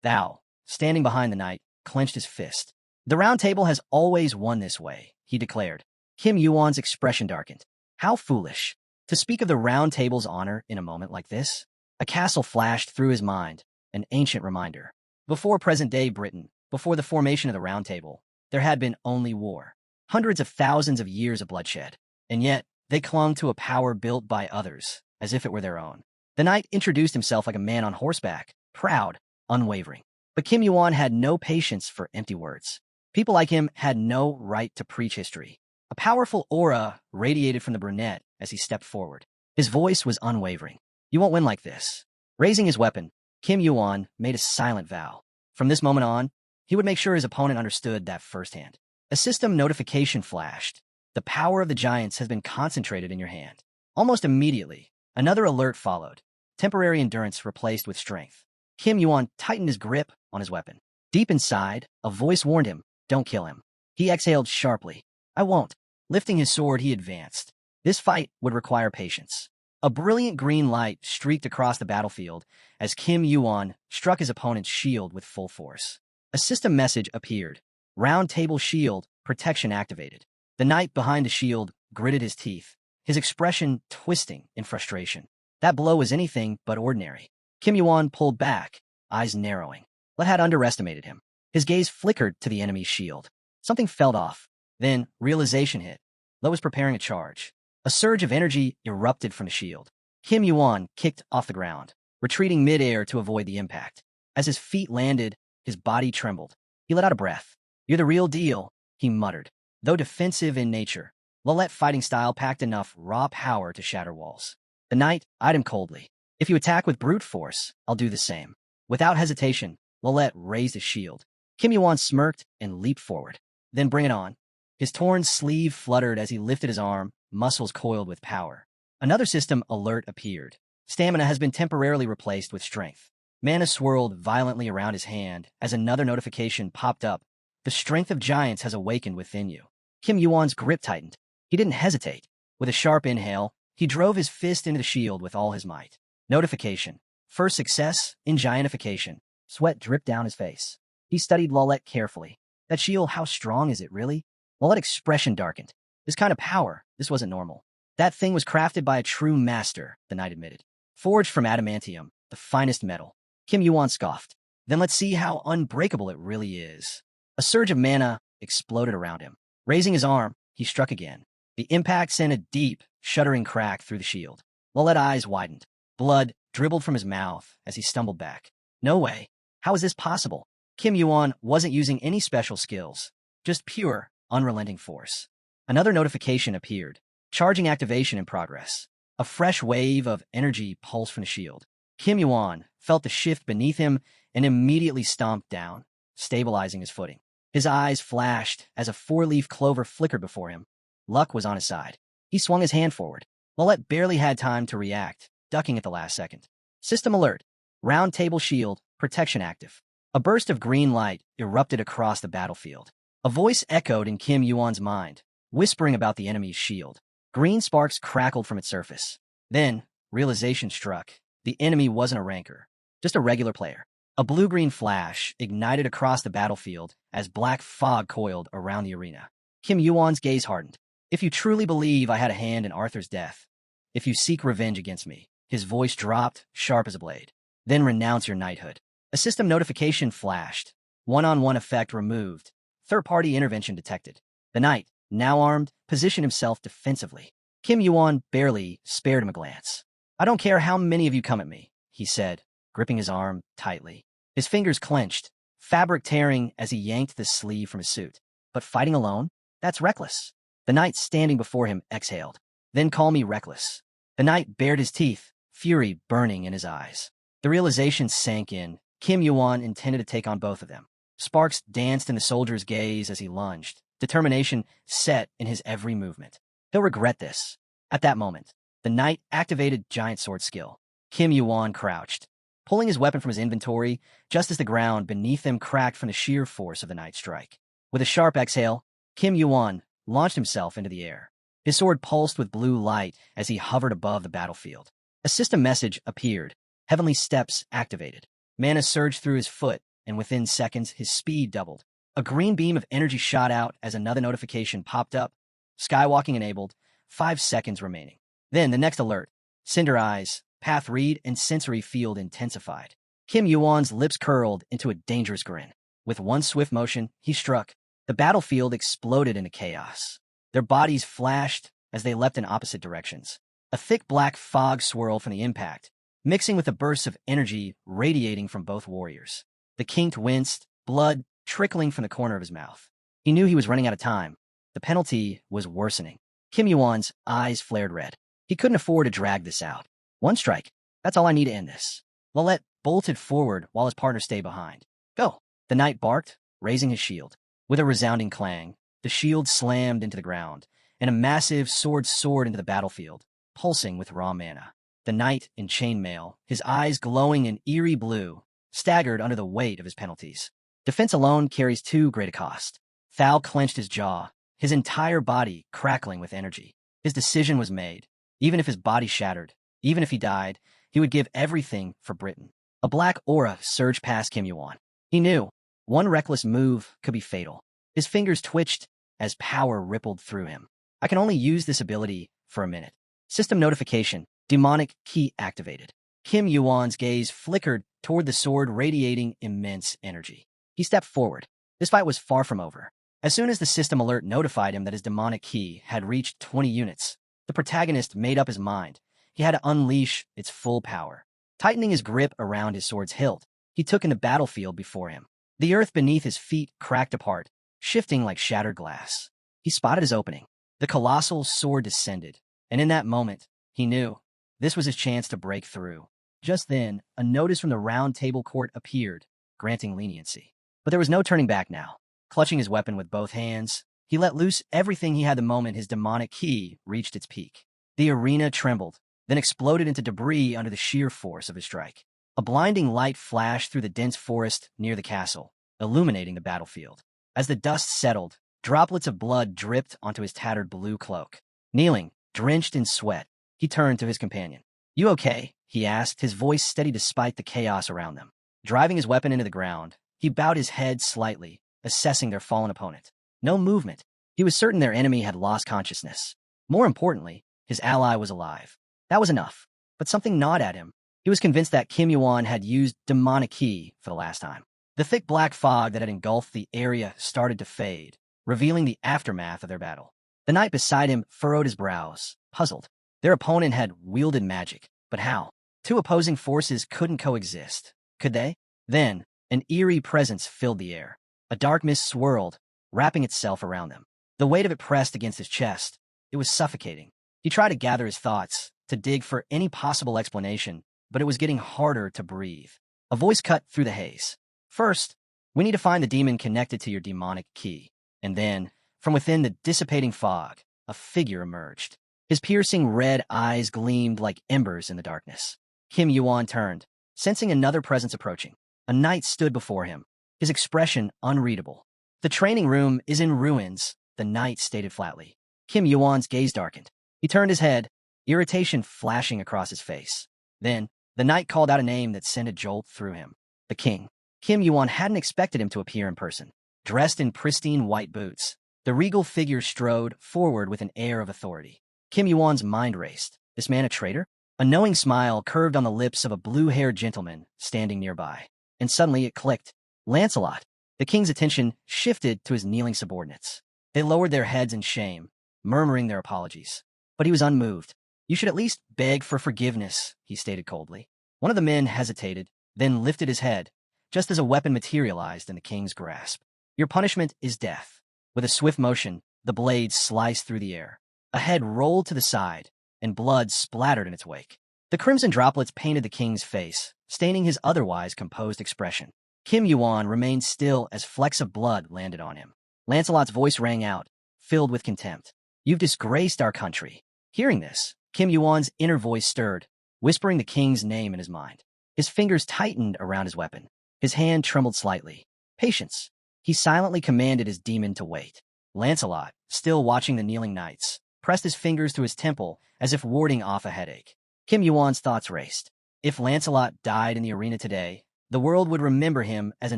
Thou, standing behind the knight, clenched his fist. "The Round Table has always won this way," he declared. Kim Yuan's expression darkened. How foolish. To speak of the Round Table's honor in a moment like this? A castle flashed through his mind, an ancient reminder. Before present-day Britain, before the formation of the Round Table, there had been only war. Hundreds of thousands of years of bloodshed. And yet, they clung to a power built by others, as if it were their own. The knight introduced himself like a man on horseback, proud, unwavering. But Kim Yuan had no patience for empty words. People like him had no right to preach history. A powerful aura radiated from the brunette as he stepped forward. His voice was unwavering. "You won't win like this." Raising his weapon, Kim Yuan made a silent vow. From this moment on, he would make sure his opponent understood that firsthand. A system notification flashed. "The power of the giants has been concentrated in your hand." Almost immediately, another alert followed. Temporary endurance replaced with strength. Kim Yuan tightened his grip on his weapon. Deep inside, a voice warned him, "Don't kill him." He exhaled sharply. "I won't." Lifting his sword, he advanced. This fight would require patience. A brilliant green light streaked across the battlefield as Kim Yuan struck his opponent's shield with full force. A system message appeared. "Round Table Shield, protection activated." The knight behind the shield gritted his teeth, his expression twisting in frustration. That blow was anything but ordinary. Kim Yuan pulled back, eyes narrowing. Let had underestimated him. His gaze flickered to the enemy's shield. Something fell off. Then, realization hit. Let was preparing a charge. A surge of energy erupted from the shield. Kim Yuan kicked off the ground, retreating midair to avoid the impact. As his feet landed, his body trembled. He let out a breath. "You're the real deal," he muttered. Though defensive in nature, Lillet fighting style packed enough raw power to shatter walls. The knight eyed him coldly. "If you attack with brute force, I'll do the same." Without hesitation, Lillet raised his shield. Kim Yuan smirked and leaped forward. "Then bring it on." His torn sleeve fluttered as he lifted his arm, muscles coiled with power. Another system alert appeared. Stamina has been temporarily replaced with strength. Mana swirled violently around his hand as another notification popped up. "The strength of giants has awakened within you." Kim Yuan's grip tightened. He didn't hesitate. With a sharp inhale, he drove his fist into the shield with all his might. Notification. First success in giantification. Sweat dripped down his face. He studied Lillet carefully. "That shield, how strong is it, really?" Lillet's expression darkened. This kind of power, this wasn't normal. "That thing was crafted by a true master," the knight admitted. "Forged from adamantium, the finest metal." Kim Yuan scoffed. "Then let's see how unbreakable it really is." A surge of mana exploded around him. Raising his arm, he struck again. The impact sent a deep, shuddering crack through the shield. Lillet's eyes widened. Blood dribbled from his mouth as he stumbled back. "No way. How is this possible?" Kim Yuan wasn't using any special skills, just pure, unrelenting force. Another notification appeared. Charging activation in progress. A fresh wave of energy pulsed from the shield. Kim Yuan felt the shift beneath him and immediately stomped down, stabilizing his footing. His eyes flashed as a four-leaf clover flickered before him. Luck was on his side. He swung his hand forward. Lillet barely had time to react, ducking at the last second. System alert. Round Table Shield, protection active. A burst of green light erupted across the battlefield. A voice echoed in Kim Yuan's mind. whispering about the enemy's shield. Green sparks crackled from its surface. Then, realization struck. The enemy wasn't a ranker, just a regular player. A blue-green flash ignited across the battlefield as black fog coiled around the arena. Kim Yuan's gaze hardened. If you truly believe I had a hand in Arthur's death, if you seek revenge against me, his voice dropped, sharp as a blade, then renounce your knighthood. A system notification flashed. One-on-one effect removed. Third-party intervention detected. The knight, now armed, positioned himself defensively. Kim Yuan barely spared him a glance. I don't care how many of you come at me, he said, gripping his arm tightly. His fingers clenched, fabric tearing as he yanked the sleeve from his suit. But fighting alone? That's reckless. The knight standing before him exhaled. Then call me reckless. The knight bared his teeth, fury burning in his eyes. The realization sank in. Kim Yuan intended to take on both of them. Sparks danced in the soldier's gaze as he lunged, determination set in his every movement. He'll regret this. At that moment, the knight activated giant sword skill. Kim Yuan crouched, pulling his weapon from his inventory just as the ground beneath him cracked from the sheer force of the knight's strike. With a sharp exhale, Kim Yuan launched himself into the air. His sword pulsed with blue light as he hovered above the battlefield. A system message appeared. Heavenly steps activated. Mana surged through his foot, and within seconds, his speed doubled. A green beam of energy shot out as another notification popped up. Skywalking enabled. 5 seconds remaining. Then the next alert. Cinder eyes, path read, and sensory field intensified. Kim Yuan's lips curled into a dangerous grin. With one swift motion, he struck. The battlefield exploded into chaos. Their bodies flashed as they leapt in opposite directions. A thick black fog swirled from the impact, mixing with the bursts of energy radiating from both warriors. The king winced, blood trickling from the corner of his mouth. He knew he was running out of time. The penalty was worsening. Kim Yuan's eyes flared red. He couldn't afford to drag this out. One strike. That's all I need to end this. Lalette bolted forward while his partner stayed behind. Go. The knight barked, raising his shield. With a resounding clang, the shield slammed into the ground, and a massive sword soared into the battlefield, pulsing with raw mana. The knight in chainmail, his eyes glowing in eerie blue, staggered under the weight of his penalties. Defense alone carries too great a cost. Thal clenched his jaw, his entire body crackling with energy. His decision was made. Even if his body shattered, even if he died, he would give everything for Britain. A black aura surged past Kim Yuan. He knew one reckless move could be fatal. His fingers twitched as power rippled through him. I can only use this ability for a minute. System notification. Demonic key activated. Kim Yuan's gaze flickered toward the sword radiating immense energy. He stepped forward. This fight was far from over. As soon as the system alert notified him that his demonic key had reached 20 units, the protagonist made up his mind. He had to unleash its full power. Tightening his grip around his sword's hilt, he took in the battlefield before him. The earth beneath his feet cracked apart, shifting like shattered glass. He spotted his opening. The colossal sword descended, and in that moment, he knew this was his chance to break through. Just then, a notice from the round table court appeared, granting leniency. But there was no turning back now. Clutching his weapon with both hands, he let loose everything he had the moment his demonic key reached its peak. The arena trembled, then exploded into debris under the sheer force of his strike. A blinding light flashed through the dense forest near the castle, illuminating the battlefield. As the dust settled, droplets of blood dripped onto his tattered blue cloak. Kneeling, drenched in sweat, he turned to his companion. You okay? He asked, his voice steady despite the chaos around them. Driving his weapon into the ground, he bowed his head slightly, assessing their fallen opponent. No movement. He was certain their enemy had lost consciousness. More importantly, his ally was alive. That was enough. But something gnawed at him. He was convinced that Kim Yuan had used demonic key for the last time. The thick black fog that had engulfed the area started to fade, revealing the aftermath of their battle. The knight beside him furrowed his brows, puzzled. Their opponent had wielded magic, but how? Two opposing forces couldn't coexist, could they? Then, an eerie presence filled the air. A dark mist swirled, wrapping itself around them. The weight of it pressed against his chest. It was suffocating. He tried to gather his thoughts, to dig for any possible explanation, but it was getting harder to breathe. A voice cut through the haze. First, we need to find the demon connected to your demonic key. And then, from within the dissipating fog, a figure emerged. His piercing red eyes gleamed like embers in the darkness. Kim Yuan turned, sensing another presence approaching. A knight stood before him, his expression unreadable. The training room is in ruins, the knight stated flatly. Kim Yuan's gaze darkened. He turned his head, irritation flashing across his face. Then, the knight called out a name that sent a jolt through him. The king. Kim Yuan hadn't expected him to appear in person. Dressed in pristine white boots, the regal figure strode forward with an air of authority. Kim Yuan's mind raced. This man a traitor? A knowing smile curved on the lips of a blue-haired gentleman standing nearby. And suddenly it clicked. Lancelot. The king's attention shifted to his kneeling subordinates. They lowered their heads in shame, murmuring their apologies. But he was unmoved. You should at least beg for forgiveness, he stated coldly. One of the men hesitated, then lifted his head, just as a weapon materialized in the king's grasp. Your punishment is death. With a swift motion, the blade sliced through the air. A head rolled to the side, and blood splattered in its wake. The crimson droplets painted the king's face, staining his otherwise composed expression. Kim Yuan remained still as flecks of blood landed on him. Lancelot's voice rang out, filled with contempt. You've disgraced our country. Hearing this, Kim Yuan's inner voice stirred, whispering the king's name in his mind. His fingers tightened around his weapon. His hand trembled slightly. Patience. He silently commanded his demon to wait. Lancelot, still watching the kneeling knights, pressed his fingers to his temple as if warding off a headache. Kim Yuan's thoughts raced. If Lancelot died in the arena today, the world would remember him as a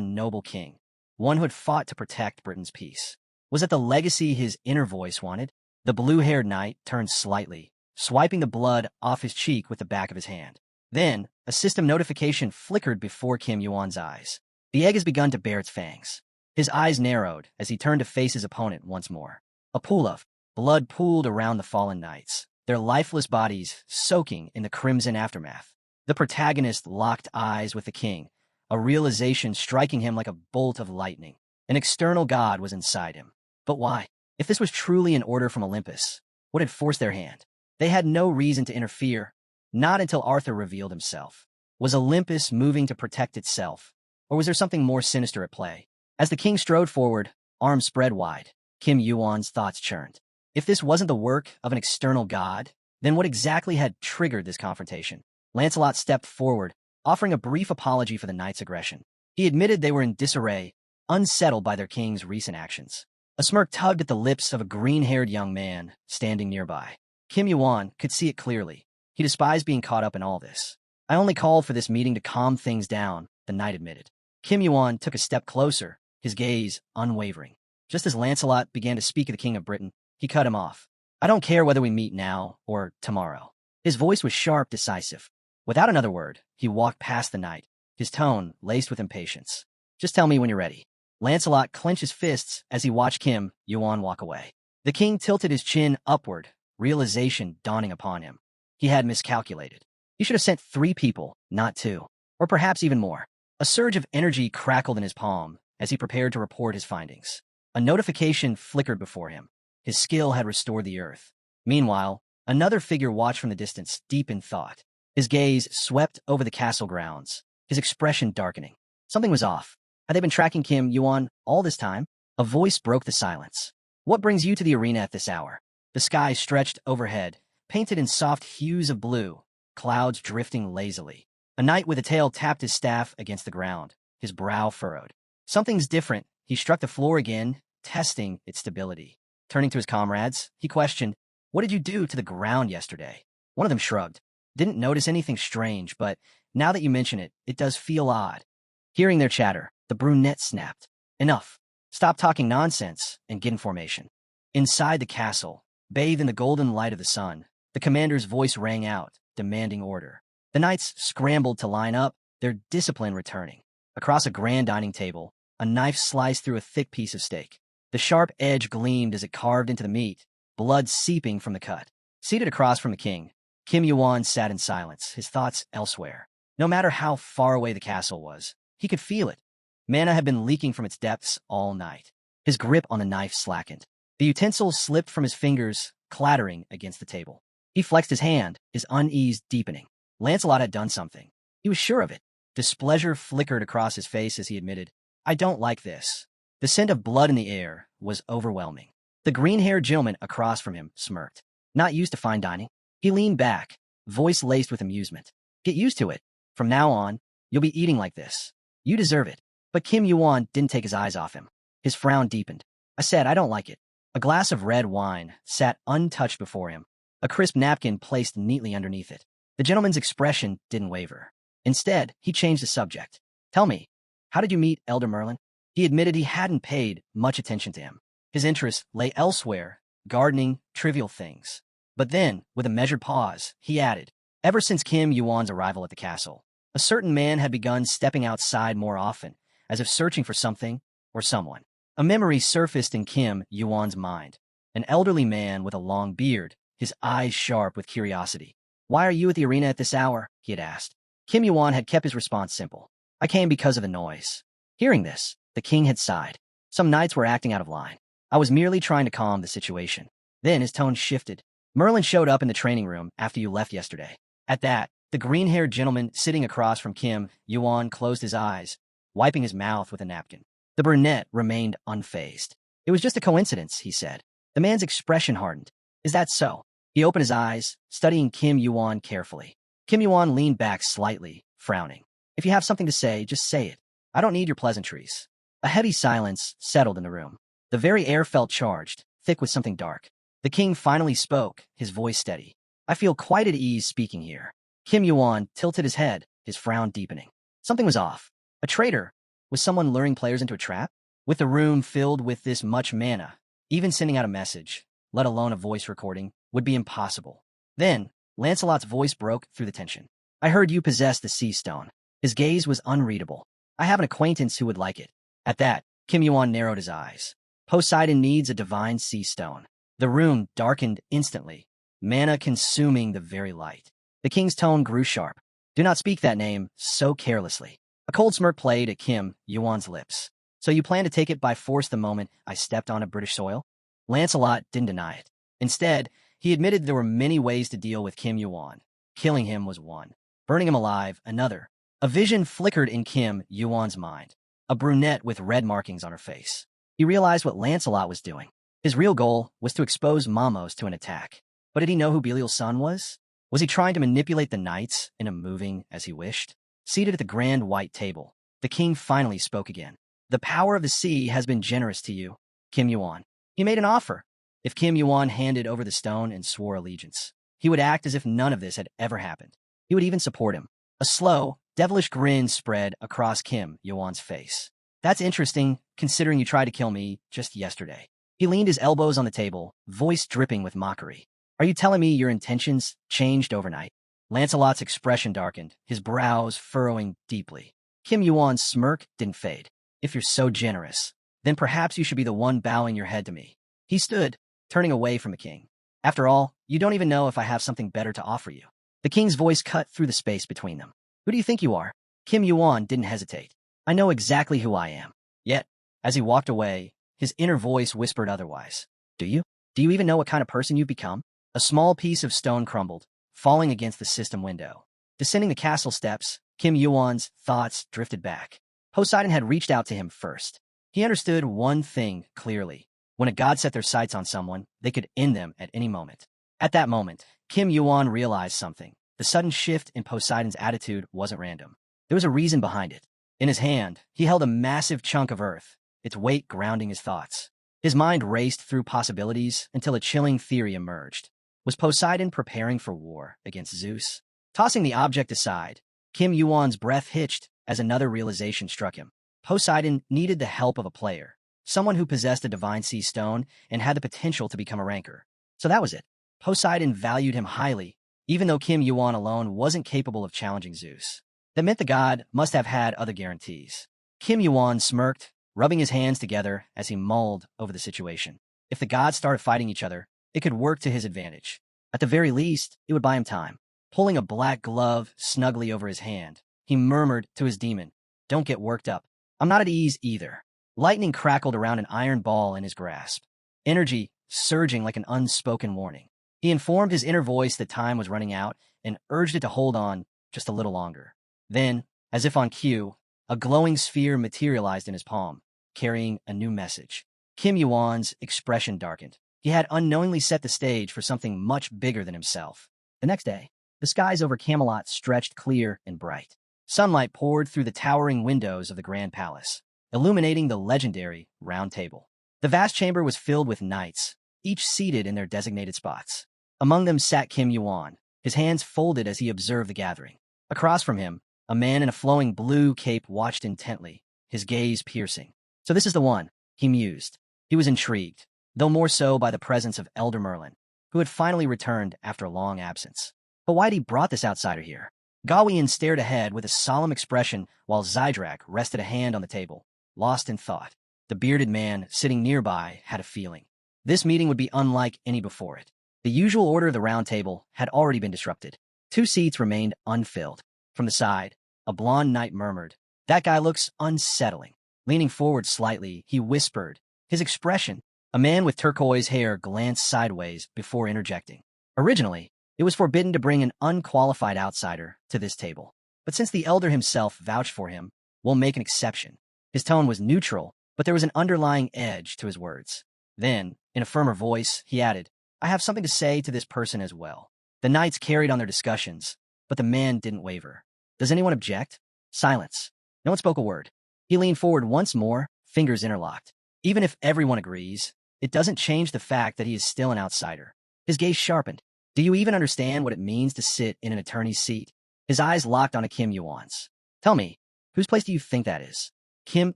noble king, one who had fought to protect Britain's peace. Was it the legacy his inner voice wanted? The blue-haired knight turned slightly, swiping the blood off his cheek with the back of his hand. Then, a system notification flickered before Kim Yuan's eyes. The egg has begun to bare its fangs. His eyes narrowed as he turned to face his opponent once more. A pool of blood pooled around the fallen knights, their lifeless bodies soaking in the crimson aftermath. The protagonist locked eyes with the king, a realization striking him like a bolt of lightning. An external god was inside him. But why? If this was truly an order from Olympus, what had forced their hand? They had no reason to interfere, not until Arthur revealed himself. Was Olympus moving to protect itself, or was there something more sinister at play? As the king strode forward, arms spread wide, Kim Yuan's thoughts churned. If this wasn't the work of an external god, then what exactly had triggered this confrontation? Lancelot stepped forward, offering a brief apology for the knight's aggression. He admitted they were in disarray, unsettled by their king's recent actions. A smirk tugged at the lips of a green-haired young man standing nearby. Kim Yuan could see it clearly. He despised being caught up in all this. I only called for this meeting to calm things down, the knight admitted. Kim Yuan took a step closer, his gaze unwavering. Just as Lancelot began to speak of the King of Britain, he cut him off. I don't care whether we meet now or tomorrow. His voice was sharp, decisive. Without another word, he walked past the knight, his tone laced with impatience. Just tell me when you're ready. Lancelot clenched his fists as he watched Kim Yuan walk away. The king tilted his chin upward, realization dawning upon him. He had miscalculated. He should have sent 3 people, not 2, or perhaps even more. A surge of energy crackled in his palm as he prepared to report his findings. A notification flickered before him. His skill had restored the earth. Meanwhile, another figure watched from the distance, deep in thought. His gaze swept over the castle grounds, his expression darkening. Something was off. Had they been tracking Kim Yuan all this time? A voice broke the silence. What brings you to the arena at this hour? The sky stretched overhead, painted in soft hues of blue, clouds drifting lazily. A knight with a tail tapped his staff against the ground, his brow furrowed. Something's different. He struck the floor again, testing its stability. Turning to his comrades, he questioned, What did you do to the ground yesterday? One of them shrugged. Didn't notice anything strange, but now that you mention it, it does feel odd. Hearing their chatter, the brunette snapped. Enough. Stop talking nonsense and get in formation. Inside the castle, bathed in the golden light of the sun, the commander's voice rang out, demanding order. The knights scrambled to line up, their discipline returning. Across a grand dining table, a knife sliced through a thick piece of steak. The sharp edge gleamed as it carved into the meat, blood seeping from the cut. Seated across from the king, Kim Yuan sat in silence, his thoughts elsewhere. No matter how far away the castle was, he could feel it. Mana had been leaking from its depths all night. His grip on the knife slackened. The utensil slipped from his fingers, clattering against the table. He flexed his hand, his unease deepening. Lancelot had done something. He was sure of it. Displeasure flickered across his face as he admitted, I don't like this. The scent of blood in the air was overwhelming. The green-haired gentleman across from him smirked. Not used to fine dining. He leaned back, voice laced with amusement. Get used to it. From now on, you'll be eating like this. You deserve it. But Kim Yuan didn't take his eyes off him. His frown deepened. I said I don't like it. A glass of red wine sat untouched before him, a crisp napkin placed neatly underneath it. The gentleman's expression didn't waver. Instead, he changed the subject. Tell me, how did you meet Elder Merlin? He admitted he hadn't paid much attention to him. His interest lay elsewhere, gardening, trivial things. But then, with a measured pause, he added, ever since Kim Yuan's arrival at the castle, a certain man had begun stepping outside more often, as if searching for something or someone. A memory surfaced in Kim Yuan's mind. An elderly man with a long beard, his eyes sharp with curiosity. Why are you at the arena at this hour? He had asked. Kim Yuan had kept his response simple. I came because of the noise. Hearing this, the king had sighed. Some knights were acting out of line. I was merely trying to calm the situation. Then his tone shifted. Merlin showed up in the training room after you left yesterday. At that, the green-haired gentleman sitting across from Kim Yuan closed his eyes, wiping his mouth with a napkin. The brunette remained unfazed. It was just a coincidence, he said. The man's expression hardened. Is that so? He opened his eyes, studying Kim Yuan carefully. Kim Yuan leaned back slightly, frowning. If you have something to say, just say it. I don't need your pleasantries. A heavy silence settled in the room. The very air felt charged, thick with something dark. The king finally spoke, his voice steady. I feel quite at ease speaking here. Kim Yuan tilted his head, his frown deepening. Something was off. A traitor? Was someone luring players into a trap? With the room filled with this much mana, even sending out a message, let alone a voice recording, would be impossible. Then, Lancelot's voice broke through the tension. I heard you possess the sea stone. His gaze was unreadable. I have an acquaintance who would like it. At that, Kim Yuan narrowed his eyes. Poseidon needs a divine sea stone. The room darkened instantly, mana consuming the very light. The king's tone grew sharp. Do not speak that name so carelessly. A cold smirk played at Kim Yuan's lips. So you plan to take it by force the moment I stepped on a British soil? Lancelot didn't deny it. Instead, he admitted there were many ways to deal with Kim Yuan. Killing him was one. Burning him alive, another. A vision flickered in Kim Yuan's mind. A brunette with red markings on her face. He realized what Lancelot was doing. His real goal was to expose Mamos to an attack. But did he know who Belial's son was? Was he trying to manipulate the knights into moving as he wished? Seated at the grand white table, the king finally spoke again. The power of the sea has been generous to you, Kim Yuan. He made an offer. If Kim Yuan handed over the stone and swore allegiance, he would act as if none of this had ever happened. He would even support him. A slow, devilish grin spread across Kim Yuan's face. That's interesting, considering you tried to kill me just yesterday. He leaned his elbows on the table, voice dripping with mockery. Are you telling me your intentions changed overnight? Lancelot's expression darkened, his brows furrowing deeply. Kim Yuan's smirk didn't fade. If you're so generous, then perhaps you should be the one bowing your head to me. He stood, turning away from the king. After all, you don't even know if I have something better to offer you. The king's voice cut through the space between them. Who do you think you are? Kim Yuan didn't hesitate. I know exactly who I am. Yet, as he walked away, his inner voice whispered otherwise. Do you? Do you even know what kind of person you've become? A small piece of stone crumbled, falling against the system window. Descending the castle steps, Kim Yuan's thoughts drifted back. Poseidon had reached out to him first. He understood one thing clearly. When a god set their sights on someone, they could end them at any moment. At that moment, Kim Yuan realized something. The sudden shift in Poseidon's attitude wasn't random. There was a reason behind it. In his hand, he held a massive chunk of earth, its weight grounding his thoughts. His mind raced through possibilities until a chilling theory emerged. Was Poseidon preparing for war against Zeus? Tossing the object aside, Kim Yuan's breath hitched as another realization struck him. Poseidon needed the help of a player, someone who possessed a divine sea stone and had the potential to become a ranker. So that was it. Poseidon valued him highly, even though Kim Yuan alone wasn't capable of challenging Zeus. That meant the god must have had other guarantees. Kim Yuan smirked, rubbing his hands together as he mulled over the situation. If the gods started fighting each other, it could work to his advantage. At the very least, it would buy him time. Pulling a black glove snugly over his hand, he murmured to his demon, Don't get worked up. I'm not at ease either. Lightning crackled around an iron ball in his grasp, energy surging like an unspoken warning. He informed his inner voice that time was running out and urged it to hold on just a little longer. Then, as if on cue, a glowing sphere materialized in his palm, carrying a new message. Kim Yuan's expression darkened. He had unknowingly set the stage for something much bigger than himself. The next day, the skies over Camelot stretched clear and bright. Sunlight poured through the towering windows of the Grand Palace, illuminating the legendary Round Table. The vast chamber was filled with knights, each seated in their designated spots. Among them sat Kim Yuan, his hands folded as he observed the gathering. Across from him, a man in a flowing blue cape watched intently, his gaze piercing. So this is the one, he mused. He was intrigued, though more so by the presence of Elder Merlin, who had finally returned after a long absence. But why'd he brought this outsider here? Gawain stared ahead with a solemn expression while Zydrak rested a hand on the table, lost in thought. The bearded man sitting nearby had a feeling. This meeting would be unlike any before it. The usual order of the round table had already been disrupted. 2 seats remained unfilled. From the side, a blonde knight murmured, "That guy looks unsettling." Leaning forward slightly, he whispered, his expression. A man with turquoise hair glanced sideways before interjecting. Originally, it was forbidden to bring an unqualified outsider to this table. But since the elder himself vouched for him, we'll make an exception. His tone was neutral, but there was an underlying edge to his words. Then, in a firmer voice, he added, "I have something to say to this person as well." The knights carried on their discussions, but the man didn't waver. "Does anyone object?" Silence. No one spoke a word. He leaned forward once more, fingers interlocked. Even if everyone agrees, it doesn't change the fact that he is still an outsider. His gaze sharpened. "Do you even understand what it means to sit in an attorney's seat?" His eyes locked onto Kim Yuan's. "Tell me, whose place do you think that is?" Kim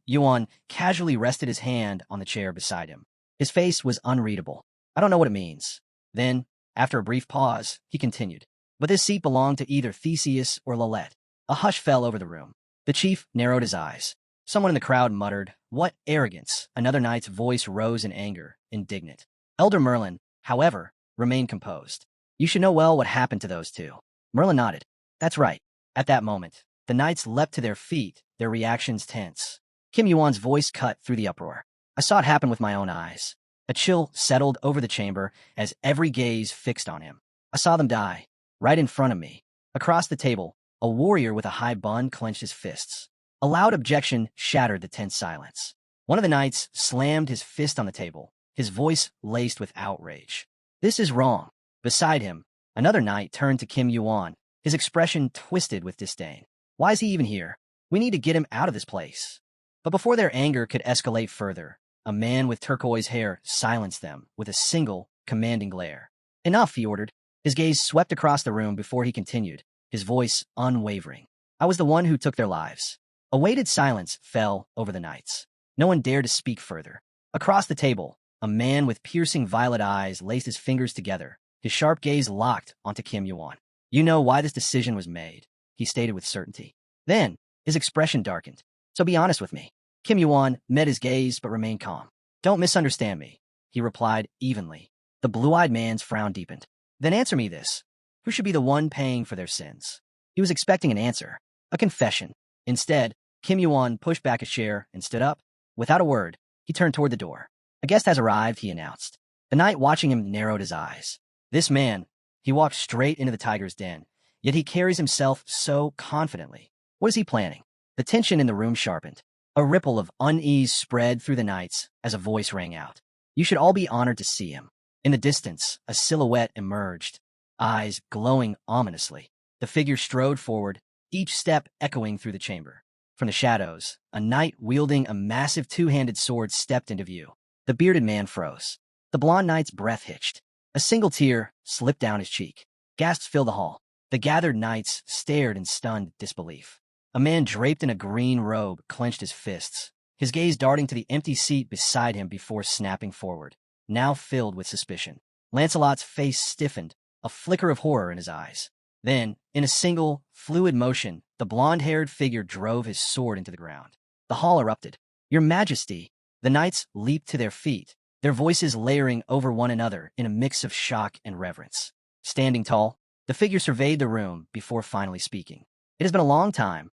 Yuan casually rested his hand on the chair beside him. His face was unreadable. "I don't know what it means." Then, after a brief pause, he continued, "But this seat belonged to either Theseus or Lilette." A hush fell over the room. The chief narrowed his eyes. Someone in the crowd muttered, "What arrogance!" Another knight's voice rose in anger, indignant. Elder Merlin, however, remained composed. "You should know well what happened to those two." Merlin nodded. "That's right." At that moment, the knights leapt to their feet, their reactions tense. Kim Yuan's voice cut through the uproar. "I saw it happen with my own eyes." A chill settled over the chamber as every gaze fixed on him. "I saw them die, right in front of me." Across the table, a warrior with a high bun clenched his fists. A loud objection shattered the tense silence. One of the knights slammed his fist on the table, his voice laced with outrage. "This is wrong." Beside him, another knight turned to Kim Yuan, his expression twisted with disdain. "Why is he even here? We need to get him out of this place." But before their anger could escalate further, a man with turquoise hair silenced them with a single, commanding glare. "Enough," he ordered. His gaze swept across the room before he continued, his voice unwavering. "I was the one who took their lives." A weighted silence fell over the knights. No one dared to speak further. Across the table, a man with piercing violet eyes laced his fingers together, his sharp gaze locked onto Kim Yuan. "You know why this decision was made," he stated with certainty. Then, his expression darkened. "So be honest with me." Kim Yuan met his gaze but remained calm. "Don't misunderstand me," he replied evenly. The blue-eyed man's frown deepened. "Then answer me this. Who should be the one paying for their sins?" He was expecting an answer, a confession. Instead, Kim Yuan pushed back a chair and stood up. Without a word, he turned toward the door. "A guest has arrived," he announced. The knight watching him narrowed his eyes. This man, he walked straight into the tiger's den, yet he carries himself so confidently. What is he planning? The tension in the room sharpened. A ripple of unease spread through the knights as a voice rang out. "You should all be honored to see him." In the distance, a silhouette emerged, eyes glowing ominously. The figure strode forward, each step echoing through the chamber. From the shadows, a knight wielding a massive 2-handed sword stepped into view. The bearded man froze. The blonde knight's breath hitched. A single tear slipped down his cheek. Gasps filled the hall. The gathered knights stared in stunned disbelief. A man draped in a green robe clenched his fists, his gaze darting to the empty seat beside him before snapping forward, now filled with suspicion. Lancelot's face stiffened, a flicker of horror in his eyes. Then, in a single, fluid motion, the blonde-haired figure drove his sword into the ground. The hall erupted. "Your Majesty!" The knights leaped to their feet, their voices layering over one another in a mix of shock and reverence. Standing tall, the figure surveyed the room before finally speaking. "It has been a long time."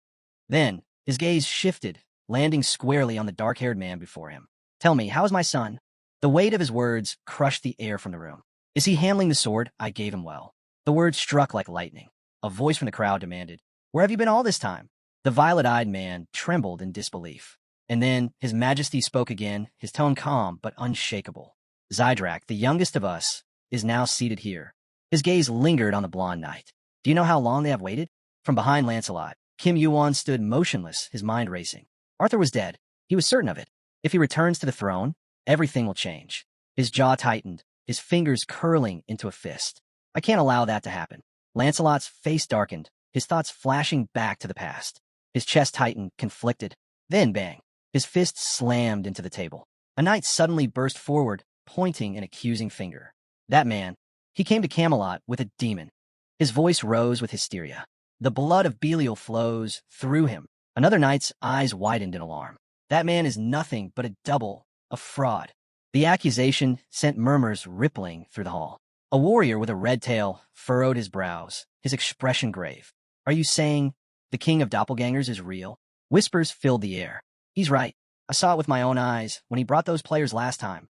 Then, his gaze shifted, landing squarely on the dark-haired man before him. "Tell me, how is my son?" The weight of his words crushed the air from the room. "Is he handling the sword I gave him well?" The words struck like lightning. A voice from the crowd demanded, "Where have you been all this time?" The violet-eyed man trembled in disbelief. And then His Majesty spoke again, his tone calm but unshakable. "Zydrak, the youngest of us, is now seated here." His gaze lingered on the blonde knight. "Do you know how long they have waited?" From behind Lancelot, Kim Yuan stood motionless, his mind racing. Arthur was dead. He was certain of it. If he returns to the throne, everything will change. His jaw tightened, his fingers curling into a fist. I can't allow that to happen. Lancelot's face darkened, his thoughts flashing back to the past. His chest tightened, conflicted. Then, bang, his fist slammed into the table. A knight suddenly burst forward, pointing an accusing finger. That man, he came to Camelot with a demon. His voice rose with hysteria. The blood of Belial flows through him. Another knight's eyes widened in alarm. That man is nothing but a double, a fraud. The accusation sent murmurs rippling through the hall. A warrior with a red tail furrowed his brows, his expression grave. Are you saying the king of doppelgangers is real? Whispers filled the air. He's right. I saw it with my own eyes when he brought those players last time.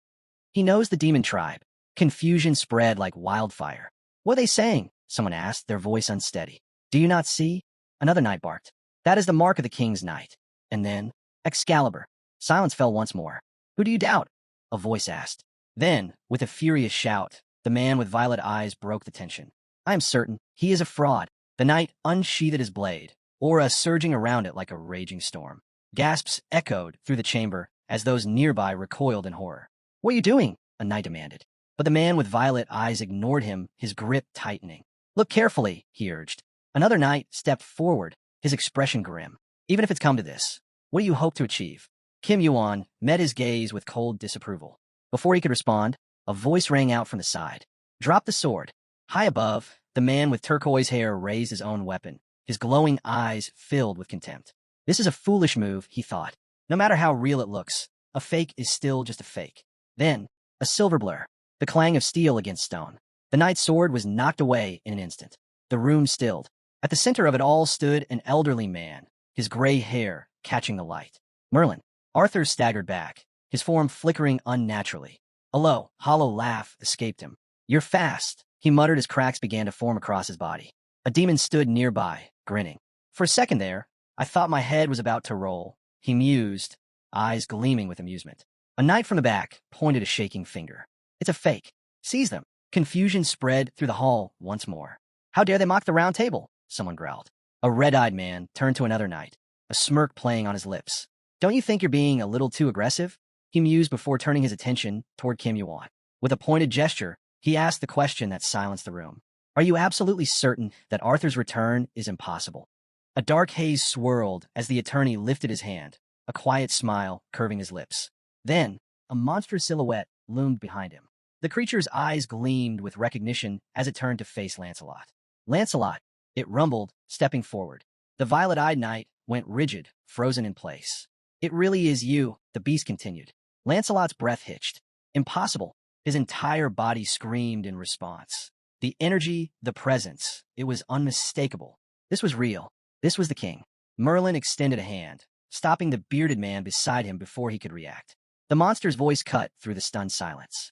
He knows the demon tribe. Confusion spread like wildfire. What are they saying? Someone asked, their voice unsteady. Do you not see? Another knight barked. That is the mark of the king's knight. And then, Excalibur. Silence fell once more. Who do you doubt? A voice asked. Then, with a furious shout, the man with violet eyes broke the tension. I am certain he is a fraud. The knight unsheathed his blade, aura surging around it like a raging storm. Gasps echoed through the chamber as those nearby recoiled in horror. What are you doing? A knight demanded. But the man with violet eyes ignored him, his grip tightening. Look carefully, he urged. Another knight stepped forward, his expression grim. Even if it's come to this, what do you hope to achieve? Kim Yuan met his gaze with cold disapproval. Before he could respond, a voice rang out from the side. Drop the sword. High above, the man with turquoise hair raised his own weapon, his glowing eyes filled with contempt. This is a foolish move, he thought. No matter how real it looks, a fake is still just a fake. Then, a silver blur, the clang of steel against stone. The knight's sword was knocked away in an instant. The room stilled. At the center of it all stood an elderly man, his gray hair catching the light. Merlin. Arthur staggered back, his form flickering unnaturally. A low, hollow laugh escaped him. You're fast, he muttered as cracks began to form across his body. A demon stood nearby, grinning. For a second there, I thought my head was about to roll, he mused, eyes gleaming with amusement. A knight from the back pointed a shaking finger. It's a fake. Seize them. Confusion spread through the hall once more. How dare they mock the round table? Someone growled. A red-eyed man turned to another knight, a smirk playing on his lips. Don't you think you're being a little too aggressive? He mused before turning his attention toward Kim Yuan. With a pointed gesture, he asked the question that silenced the room. Are you absolutely certain that Arthur's return is impossible? A dark haze swirled as the attorney lifted his hand, a quiet smile curving his lips. Then, a monstrous silhouette loomed behind him. The creature's eyes gleamed with recognition as it turned to face Lancelot. Lancelot, it rumbled, stepping forward. The violet-eyed knight went rigid, frozen in place. It really is you, the beast continued. Lancelot's breath hitched. Impossible. His entire body screamed in response. The energy, the presence, it was unmistakable. This was real. This was the king. Merlin extended a hand, stopping the bearded man beside him before he could react. The monster's voice cut through the stunned silence.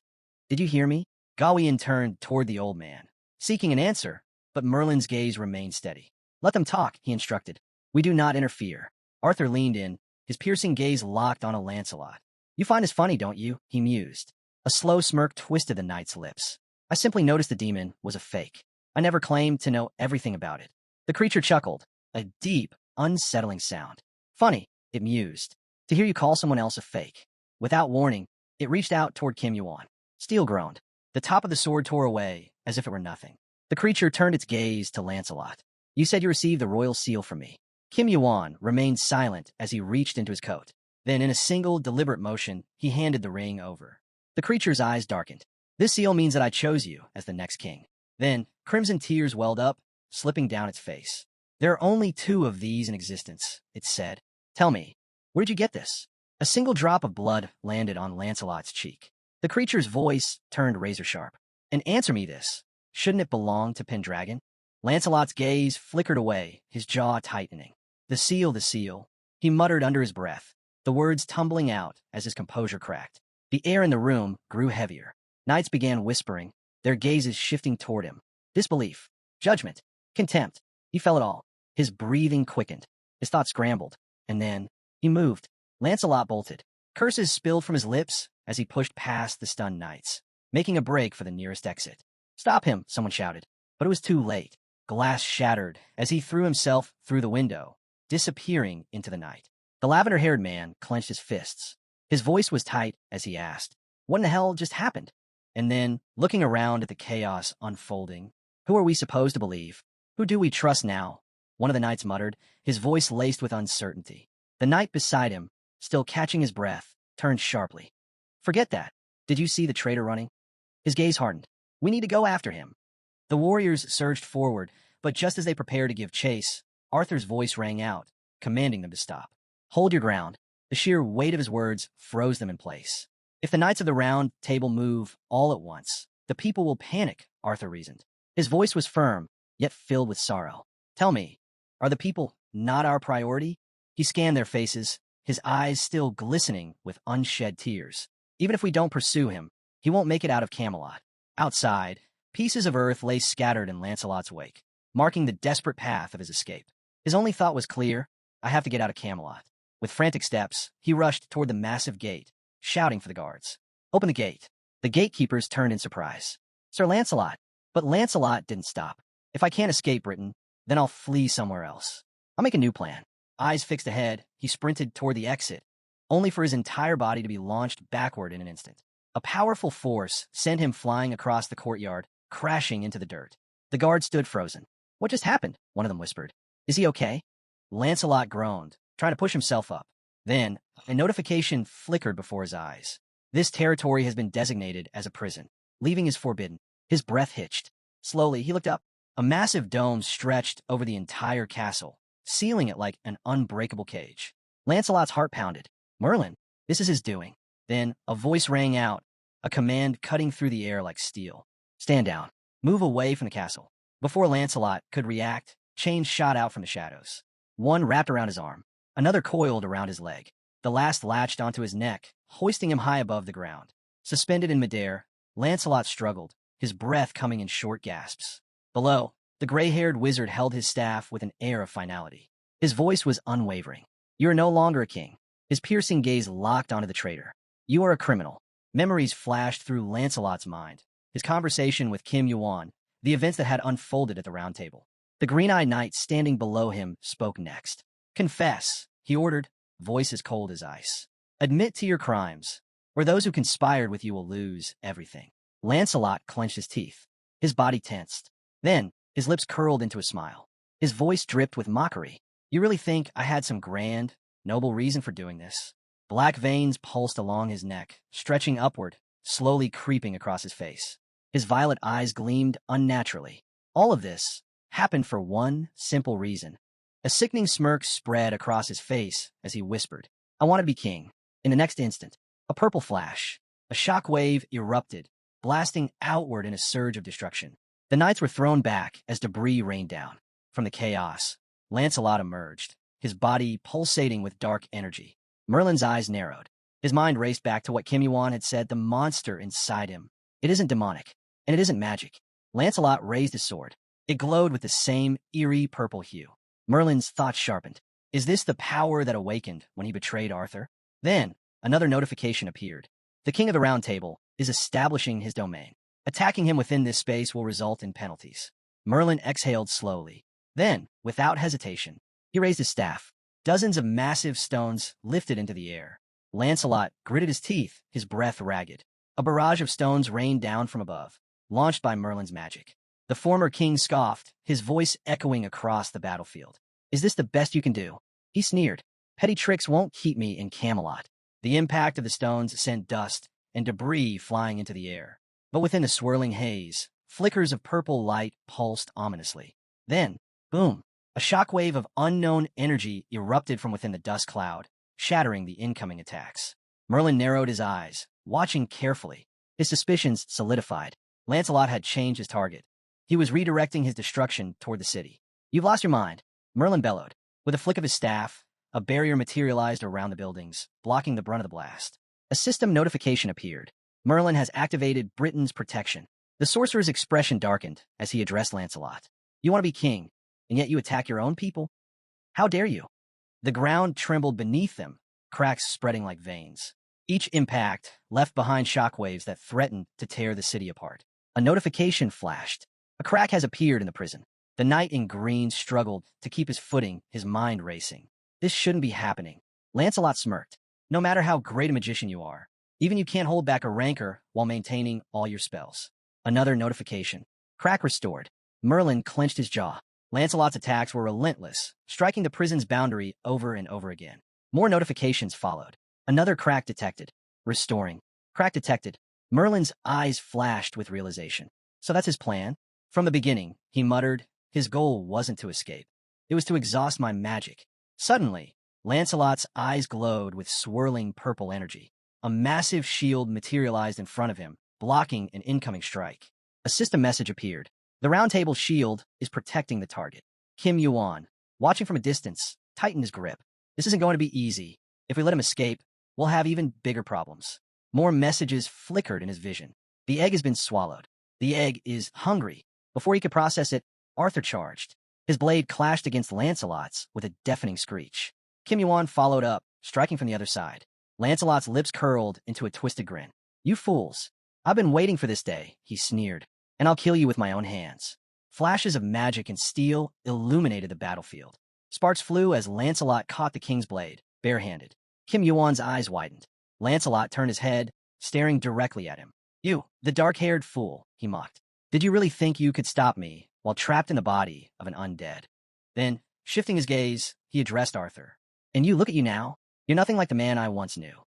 Did you hear me? Gawain turned toward the old man, seeking an answer, but Merlin's gaze remained steady. Let them talk, he instructed. We do not interfere. Arthur leaned in, his piercing gaze locked on a Lancelot. You find this funny, don't you? He mused. A slow smirk twisted the knight's lips. I simply noticed the demon was a fake. I never claimed to know everything about it. The creature chuckled, a deep, unsettling sound. Funny, it mused, to hear you call someone else a fake. Without warning, it reached out toward Kim Yuan. Steel groaned. The top of the sword tore away, as if it were nothing. The creature turned its gaze to Lancelot. You said you received the royal seal from me. Kim Yuan remained silent as he reached into his coat. Then, in a single, deliberate motion, he handed the ring over. The creature's eyes darkened. This seal means that I chose you as the next king. Then, crimson tears welled up, slipping down its face. There are only 2 of these in existence, it said. Tell me, where did you get this? A single drop of blood landed on Lancelot's cheek. The creature's voice turned razor-sharp. And answer me this. Shouldn't it belong to Pendragon? Lancelot's gaze flickered away, his jaw tightening. The seal, he muttered under his breath, the words tumbling out as his composure cracked. The air in the room grew heavier. Knights began whispering, their gazes shifting toward him. Disbelief, judgment, contempt. He felt it all. His breathing quickened. His thoughts scrambled. And then, he moved. Lancelot bolted. Curses spilled from his lips as he pushed past the stunned knights, making a break for the nearest exit. Stop him, someone shouted. But it was too late. Glass shattered as he threw himself through the window, disappearing into the night. The lavender-haired man clenched his fists, His voice was tight as he asked, "What in the hell just happened?" And then, looking around at the chaos unfolding, "Who are we supposed to believe? Who do we trust now?" One of the knights muttered, his voice laced with uncertainty. The knight beside him, still catching his breath, turned sharply. "Forget that. Did you see the traitor running?" His gaze hardened. "We need to go after him." The warriors surged forward, but just as they prepared to give chase, Arthur's voice rang out, commanding them to stop. "Hold your ground." The sheer weight of his words froze them in place. "If the knights of the round table move all at once, the people will panic," Arthur reasoned. His voice was firm, yet filled with sorrow. "Tell me, are the people not our priority?" He scanned their faces, his eyes still glistening with unshed tears. "Even if we don't pursue him, he won't make it out of Camelot." Outside, pieces of earth lay scattered in Lancelot's wake, marking the desperate path of his escape. His only thought was clear: "I have to get out of Camelot." With frantic steps, he rushed toward the massive gate, shouting for the guards. "Open the gate." The gatekeepers turned in surprise. "Sir Lancelot." But Lancelot didn't stop. "If I can't escape Britain, then I'll flee somewhere else. I'll make a new plan." Eyes fixed ahead, he sprinted toward the exit, only for his entire body to be launched backward in an instant. A powerful force sent him flying across the courtyard, crashing into the dirt. The guards stood frozen. "What just happened?" one of them whispered. "Is he okay?" Lancelot groaned, trying to push himself up. Then, a notification flickered before his eyes. "This territory has been designated as a prison. Leaving is forbidden." His breath hitched. Slowly, he looked up. A massive dome stretched over the entire castle, sealing it like an unbreakable cage. Lancelot's heart pounded. "Merlin, this is his doing." Then, a voice rang out, a command cutting through the air like steel. "Stand down. Move away from the castle." Before Lancelot could react, chains shot out from the shadows. One wrapped around his arm, another coiled around his leg. The last latched onto his neck, hoisting him high above the ground. Suspended in midair, Lancelot struggled, his breath coming in short gasps. Below, the gray-haired wizard held his staff with an air of finality. His voice was unwavering. "You are no longer a king." His piercing gaze locked onto the traitor. "You are a criminal." Memories flashed through Lancelot's mind. His conversation with Kim Yuan, the events that had unfolded at the Round Table. The green-eyed knight standing below him spoke next. "Confess," he ordered, voice as cold as ice. "Admit to your crimes, or those who conspired with you will lose everything." Lancelot clenched his teeth. His body tensed. Then, his lips curled into a smile. His voice dripped with mockery. "You really think I had some grand, noble reason for doing this?" Black veins pulsed along his neck, stretching upward, slowly creeping across his face. His violet eyes gleamed unnaturally. All of this happened for one simple reason. A sickening smirk spread across his face as he whispered, "I want to be king." In the next instant, a purple flash, a shock wave erupted, blasting outward in a surge of destruction. The knights were thrown back as debris rained down. From the chaos, Lancelot emerged, his body pulsating with dark energy. Merlin's eyes narrowed. His mind raced back to what Kim Yuan had said, the monster inside him. It isn't demonic, and it isn't magic. Lancelot raised his sword. It glowed with the same eerie purple hue. Merlin's thoughts sharpened. Is this the power that awakened when he betrayed Arthur? Then, another notification appeared. The King of the Round Table is establishing his domain. Attacking him within this space will result in penalties. Merlin exhaled slowly. Then, without hesitation, he raised his staff. Dozens of massive stones lifted into the air. Lancelot gritted his teeth, his breath ragged. A barrage of stones rained down from above, launched by Merlin's magic. The former king scoffed, his voice echoing across the battlefield. "Is this the best you can do?" He sneered. "Petty tricks won't keep me in Camelot." The impact of the stones sent dust and debris flying into the air. But within the swirling haze, flickers of purple light pulsed ominously. Then, boom! A shockwave of unknown energy erupted from within the dust cloud, shattering the incoming attacks. Merlin narrowed his eyes, watching carefully. His suspicions solidified. Lancelot had changed his target. He was redirecting his destruction toward the city. "You've lost your mind," Merlin bellowed. With a flick of his staff, a barrier materialized around the buildings, blocking the brunt of the blast. A system notification appeared. Merlin has activated Britain's protection. The sorcerer's expression darkened as he addressed Lancelot. "You want to be king, and yet you attack your own people? How dare you?" The ground trembled beneath them, cracks spreading like veins. Each impact left behind shockwaves that threatened to tear the city apart. A notification flashed. A crack has appeared in the prison. The knight in green struggled to keep his footing, his mind racing. This shouldn't be happening. Lancelot smirked. No matter how great a magician you are, even you can't hold back a rancor while maintaining all your spells. Another notification. Crack restored. Merlin clenched his jaw. Lancelot's attacks were relentless, striking the prison's boundary over and over again. More notifications followed. Another crack detected. Restoring. Crack detected. Merlin's eyes flashed with realization. So that's his plan? From the beginning, he muttered, his goal wasn't to escape. It was to exhaust my magic. Suddenly, Lancelot's eyes glowed with swirling purple energy. A massive shield materialized in front of him, blocking an incoming strike. A system message appeared. The Round Table shield is protecting the target. Kim Yuan, watching from a distance, tightened his grip. This isn't going to be easy. If we let him escape, we'll have even bigger problems. More messages flickered in his vision. The egg has been swallowed. The egg is hungry. Before he could process it, Arthur charged. His blade clashed against Lancelot's with a deafening screech. Kim Yuan followed up, striking from the other side. Lancelot's lips curled into a twisted grin. You fools. I've been waiting for this day, he sneered, and I'll kill you with my own hands. Flashes of magic and steel illuminated the battlefield. Sparks flew as Lancelot caught the king's blade, barehanded. Kim Yuan's eyes widened. Lancelot turned his head, staring directly at him. You, the dark-haired fool, he mocked. Did you really think you could stop me while trapped in the body of an undead? Then, shifting his gaze, he addressed Arthur. And you, look at you now. You're nothing like the man I once knew.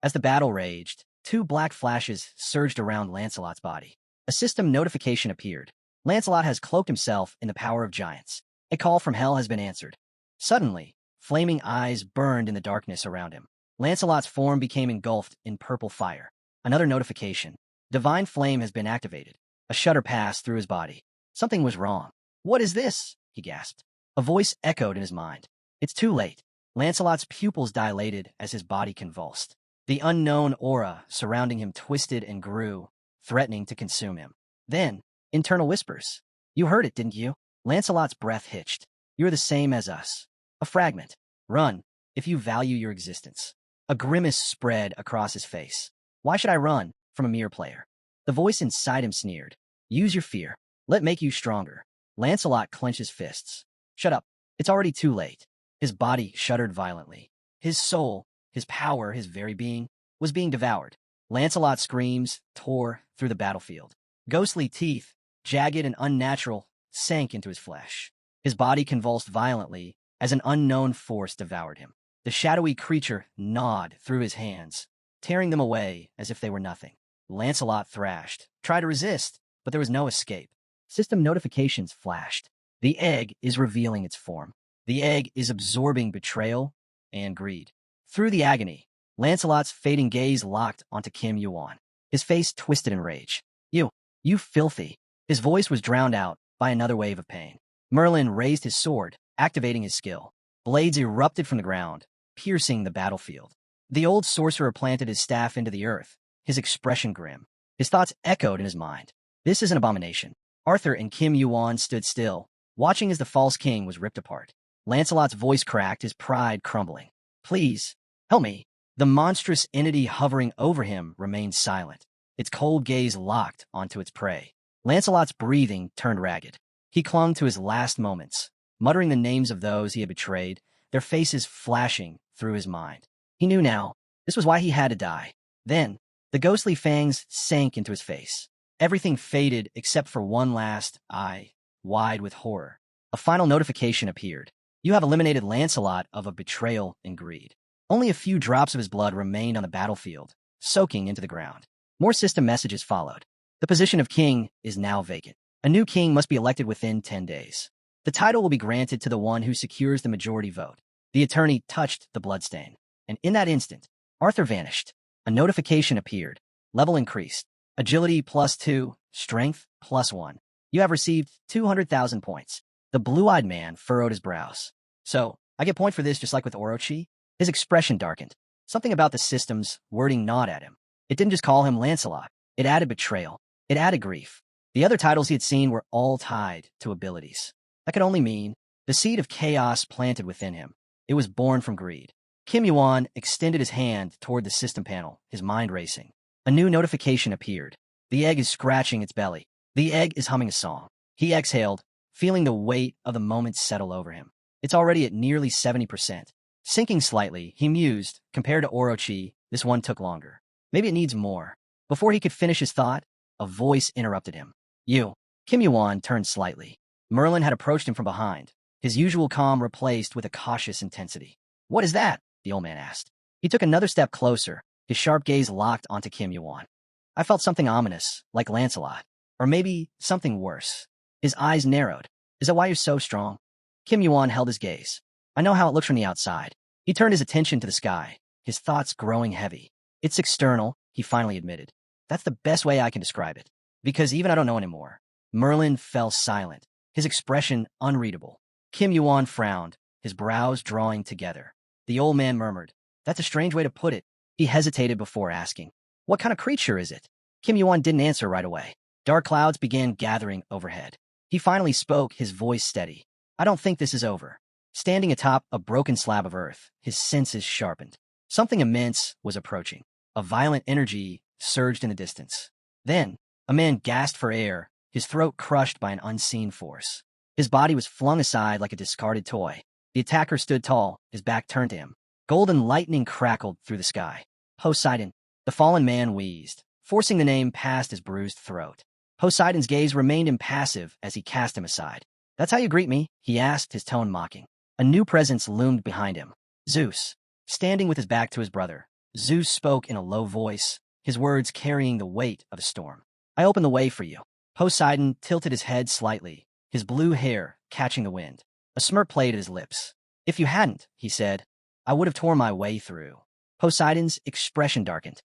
As the battle raged, two black flashes surged around Lancelot's body. A system notification appeared. Lancelot has cloaked himself in the power of giants. A call from hell has been answered. Suddenly, flaming eyes burned in the darkness around him. Lancelot's form became engulfed in purple fire. Another notification. Divine flame has been activated. A shudder passed through his body. Something was wrong. What is this? He gasped. A voice echoed in his mind. It's too late. Lancelot's pupils dilated as his body convulsed. The unknown aura surrounding him twisted and grew, threatening to consume him. Then, internal whispers. You heard it, didn't you? Lancelot's breath hitched. You're the same as us. A fragment. Run, if you value your existence. A grimace spread across his face. Why should I run from a mere player? The voice inside him sneered. Use your fear. Let make you stronger. Lancelot clenched his fists. Shut up. It's already too late. His body shuddered violently. His soul, his power, his very being, was being devoured. Lancelot's screams tore through the battlefield. Ghostly teeth, jagged and unnatural, sank into his flesh. His body convulsed violently as an unknown force devoured him. The shadowy creature gnawed through his hands, tearing them away as if they were nothing. Lancelot thrashed, tried to resist, but there was no escape. System notifications flashed. The egg is revealing its form. The egg is absorbing betrayal and greed. Through the agony, Lancelot's fading gaze locked onto Kim Yuan. His face twisted in rage. You filthy. His voice was drowned out by another wave of pain. Merlin raised his sword, activating his skill. Blades erupted from the ground, piercing the battlefield. The old sorcerer planted his staff into the earth, his expression grim. His thoughts echoed in his mind. This is an abomination. Arthur and Kim Yuan stood still, watching as the false king was ripped apart. Lancelot's voice cracked, his pride crumbling. Please, help me. The monstrous entity hovering over him remained silent, its cold gaze locked onto its prey. Lancelot's breathing turned ragged. He clung to his last moments, muttering the names of those he had betrayed, their faces flashing through his mind. He knew now, this was why he had to die. Then, the ghostly fangs sank into his face. Everything faded except for one last eye, wide with horror. A final notification appeared. You have eliminated Lancelot of a betrayal and greed. Only a few drops of his blood remained on the battlefield, soaking into the ground. More system messages followed. The position of king is now vacant. A new king must be elected within 10 days. The title will be granted to the one who secures the majority vote. The attorney touched the bloodstain, and in that instant, Arthur vanished. A notification appeared. Level increased. Agility +2, strength +1. You have received 200,000 points. The blue-eyed man furrowed his brows. So, I get point for this just like with Orochi? His expression darkened. Something about the system's wording gnawed at him. It didn't just call him Lancelot. It added betrayal. It added grief. The other titles he had seen were all tied to abilities. That could only mean the seed of chaos planted within him. It was born from greed. Kim Yuan extended his hand toward the system panel, his mind racing. A new notification appeared. The egg is scratching its belly. The egg is humming a song. He exhaled, feeling the weight of the moment settle over him. It's already at nearly 70%. Sinking slightly, he mused, compared to Orochi, this one took longer. Maybe it needs more. Before he could finish his thought, a voice interrupted him. You. Kim Yuan turned slightly. Merlin had approached him from behind, his usual calm replaced with a cautious intensity. What is that? The old man asked. He took another step closer, his sharp gaze locked onto Kim Yuan. I felt something ominous, like Lancelot. Or maybe something worse. His eyes narrowed. Is that why you're so strong? Kim Yuan held his gaze. I know how it looks from the outside. He turned his attention to the sky, his thoughts growing heavy. It's external, he finally admitted. That's the best way I can describe it. Because even I don't know anymore. Merlin fell silent, his expression unreadable. Kim Yuan frowned, his brows drawing together. The old man murmured, That's a strange way to put it. He hesitated before asking, What kind of creature is it? Kim Yuan didn't answer right away. Dark clouds began gathering overhead. He finally spoke, his voice steady. I don't think this is over. Standing atop a broken slab of earth, his senses sharpened. Something immense was approaching. A violent energy surged in the distance. Then, a man gasped for air, his throat crushed by an unseen force. His body was flung aside like a discarded toy. The attacker stood tall, his back turned to him. Golden lightning crackled through the sky. Poseidon. The fallen man wheezed, forcing the name past his bruised throat. Poseidon's gaze remained impassive as he cast him aside. That's how you greet me? He asked, his tone mocking. A new presence loomed behind him. Zeus. Standing with his back to his brother, Zeus spoke in a low voice, his words carrying the weight of a storm. I open the way for you. Poseidon tilted his head slightly, his blue hair catching the wind. A smirk played at his lips. If you hadn't, he said, I would have torn my way through. Poseidon's expression darkened.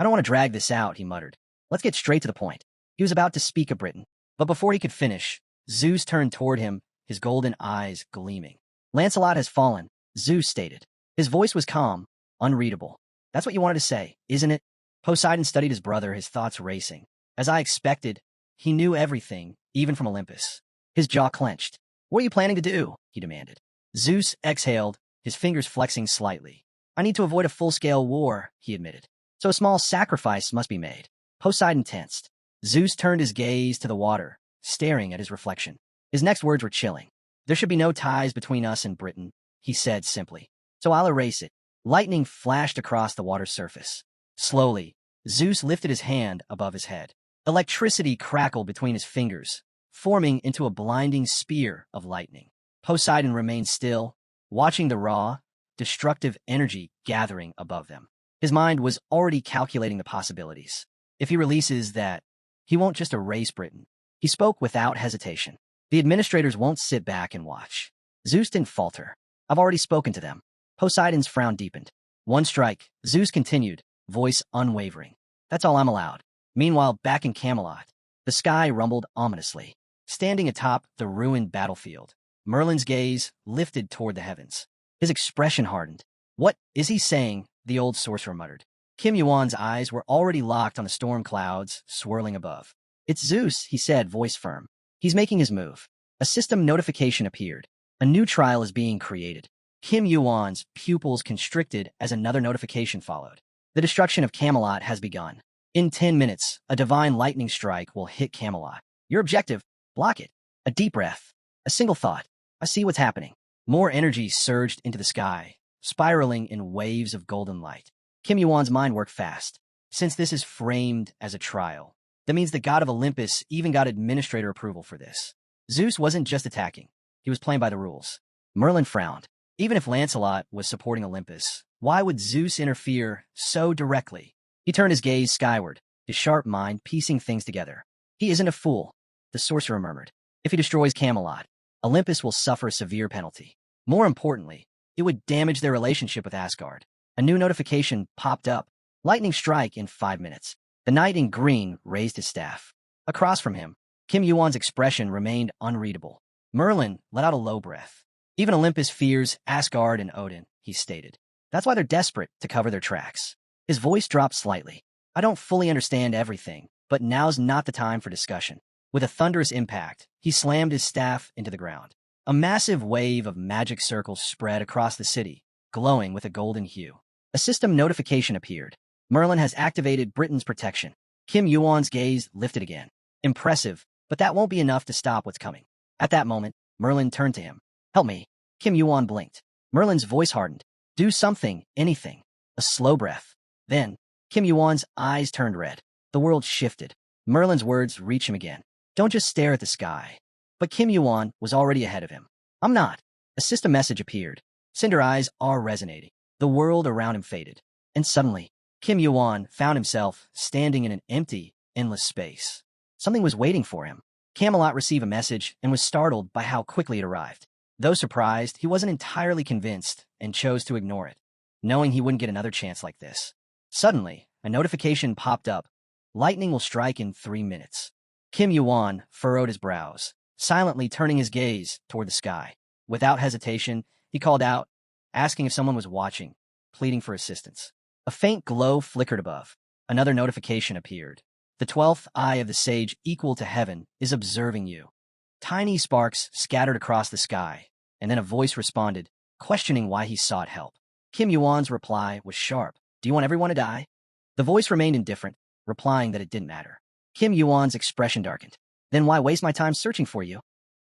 I don't want to drag this out, he muttered. Let's get straight to the point. He was about to speak of Britain, but before he could finish, Zeus turned toward him, his golden eyes gleaming. Lancelot has fallen, Zeus stated. His voice was calm, unreadable. That's what you wanted to say, isn't it? Poseidon studied his brother, his thoughts racing. As I expected, he knew everything, even from Olympus. His jaw clenched. What are you planning to do? He demanded. Zeus exhaled, his fingers flexing slightly. I need to avoid a full-scale war, he admitted. So a small sacrifice must be made. Poseidon tensed. Zeus turned his gaze to the water, staring at his reflection. His next words were chilling. There should be no ties between us and Britain, he said simply. So I'll erase it. Lightning flashed across the water's surface. Slowly, Zeus lifted his hand above his head. Electricity crackled between his fingers, forming into a blinding spear of lightning. Poseidon remained still, watching the raw, destructive energy gathering above them. His mind was already calculating the possibilities. If he releases that, he won't just erase Britain. He spoke without hesitation. The administrators won't sit back and watch. Zeus didn't falter. I've already spoken to them. Poseidon's frown deepened. One strike, Zeus continued, voice unwavering. That's all I'm allowed. Meanwhile, back in Camelot, the sky rumbled ominously. Standing atop the ruined battlefield, Merlin's gaze lifted toward the heavens. His expression hardened. What is he saying? The old sorcerer muttered. Kim Yuan's eyes were already locked on the storm clouds swirling above. It's Zeus, he said, voice firm. He's making his move. A system notification appeared. A new trial is being created. Kim Yuan's pupils constricted as another notification followed. The destruction of Camelot has begun. In 10 minutes, a divine lightning strike will hit Camelot. Your objective, block it. A deep breath. A single thought. I see what's happening. More energy surged into the sky, spiraling in waves of golden light. Kim Yuan's mind worked fast. Since this is framed as a trial, that means the god of Olympus even got administrator approval for this. Zeus wasn't just attacking. He was playing by the rules. Merlin frowned. Even if Lancelot was supporting Olympus, why would Zeus interfere so directly? He turned his gaze skyward, his sharp mind piecing things together. He isn't a fool, the sorcerer murmured. If he destroys Camelot, Olympus will suffer a severe penalty. More importantly, it would damage their relationship with Asgard. A new notification popped up. Lightning strike in 5 minutes. The knight in green raised his staff. Across from him, Kim Yuan's expression remained unreadable. Merlin let out a low breath. Even Olympus fears Asgard and Odin, he stated. That's why they're desperate to cover their tracks. His voice dropped slightly. I don't fully understand everything, but now's not the time for discussion. With a thunderous impact, he slammed his staff into the ground. A massive wave of magic circles spread across the city, glowing with a golden hue. A system notification appeared. Merlin has activated Britain's protection. Kim Yuan's gaze lifted again. Impressive, but that won't be enough to stop what's coming. At that moment, Merlin turned to him. Help me. Kim Yuan blinked. Merlin's voice hardened. Do something, anything. A slow breath. Then, Kim Yuan's eyes turned red. The world shifted. Merlin's words reached him again. Don't just stare at the sky. But Kim Yuan was already ahead of him. I'm not. A system message appeared. Cinder eyes are resonating. The world around him faded. And suddenly, Kim Yuan found himself standing in an empty, endless space. Something was waiting for him. Camelot received a message and was startled by how quickly it arrived. Though surprised, he wasn't entirely convinced and chose to ignore it, knowing he wouldn't get another chance like this. Suddenly, a notification popped up. Lightning will strike in 3 minutes. Kim Yuan furrowed his brows, silently turning his gaze toward the sky. Without hesitation, he called out, asking if someone was watching, pleading for assistance. A faint glow flickered above. Another notification appeared. The 12th eye of the sage equal to heaven is observing you. Tiny sparks scattered across the sky, and then a voice responded, questioning why he sought help. Kim Yuan's reply was sharp. Do you want everyone to die? The voice remained indifferent, replying that it didn't matter. Kim Yuan's expression darkened. Then why waste my time searching for you?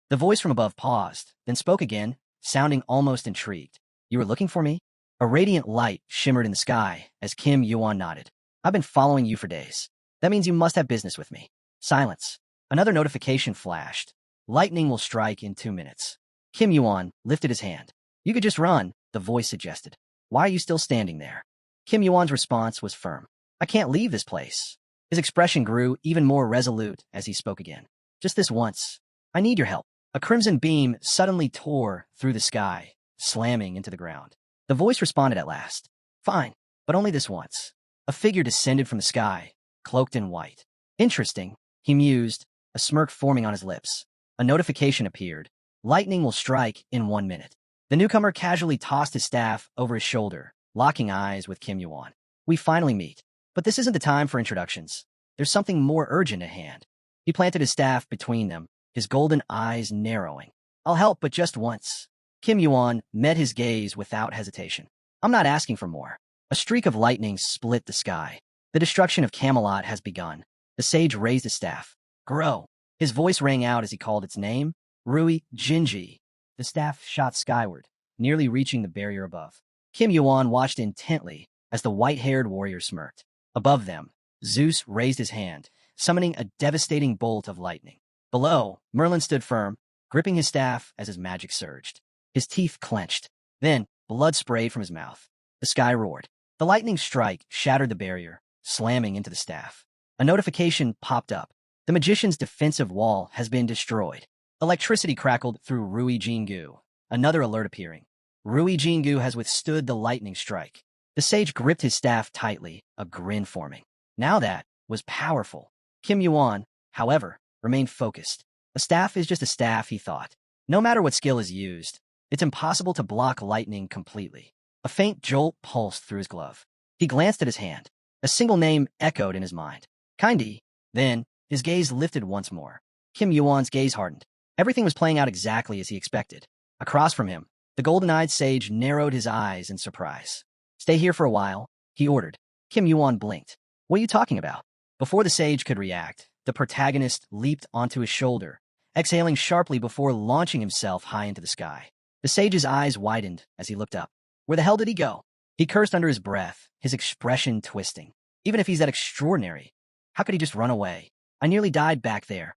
The voice from above paused, then spoke again, sounding almost intrigued. You were looking for me? A radiant light shimmered in the sky as Kim Yuan nodded. I've been following you for days. That means you must have business with me. Silence. Another notification flashed. Lightning will strike in 2 minutes. Kim Yuan lifted his hand. You could just run, the voice suggested. Why are you still standing there? Kim Yuan's response was firm. I can't leave this place. His expression grew even more resolute as he spoke again. Just this once. I need your help. A crimson beam suddenly tore through the sky, slamming into the ground. The voice responded at last. Fine, but only this once. A figure descended from the sky, cloaked in white. Interesting, he mused, a smirk forming on his lips. A notification appeared. Lightning will strike in 1 minute. The newcomer casually tossed his staff over his shoulder, locking eyes with Kim Yuan. We finally meet. But this isn't the time for introductions. There's something more urgent at hand. He planted his staff between them, his golden eyes narrowing. I'll help, but just once. Kim Yuan met his gaze without hesitation. I'm not asking for more. A streak of lightning split the sky. The destruction of Camelot has begun. The sage raised his staff. Grow. His voice rang out as he called its name. Rui Jinji. The staff shot skyward, nearly reaching the barrier above. Kim Yuan watched intently as the white-haired warrior smirked. Above them, Zeus raised his hand, summoning a devastating bolt of lightning. Below, Merlin stood firm, gripping his staff as his magic surged. His teeth clenched. Then, blood sprayed from his mouth. The sky roared. The lightning strike shattered the barrier, slamming into the staff. A notification popped up. The magician's defensive wall has been destroyed. Electricity crackled through Rui Jingu. Another alert appearing. Rui Jingu has withstood the lightning strike. The sage gripped his staff tightly, a grin forming. Now that was powerful. Kim Yuan, however, remained focused. A staff is just a staff, he thought. No matter what skill is used, it's impossible to block lightning completely. A faint jolt pulsed through his glove. He glanced at his hand. A single name echoed in his mind. Kindy. Then, his gaze lifted once more. Kim Yuan's gaze hardened. Everything was playing out exactly as he expected. Across from him, the golden-eyed sage narrowed his eyes in surprise. Stay here for a while, he ordered. Kim Yuan blinked. What are you talking about? Before the sage could react, the protagonist leaped onto his shoulder, exhaling sharply before launching himself high into the sky. The sage's eyes widened as he looked up. Where the hell did he go? He cursed under his breath, his expression twisting. Even if he's that extraordinary, how could he just run away? I nearly died back there.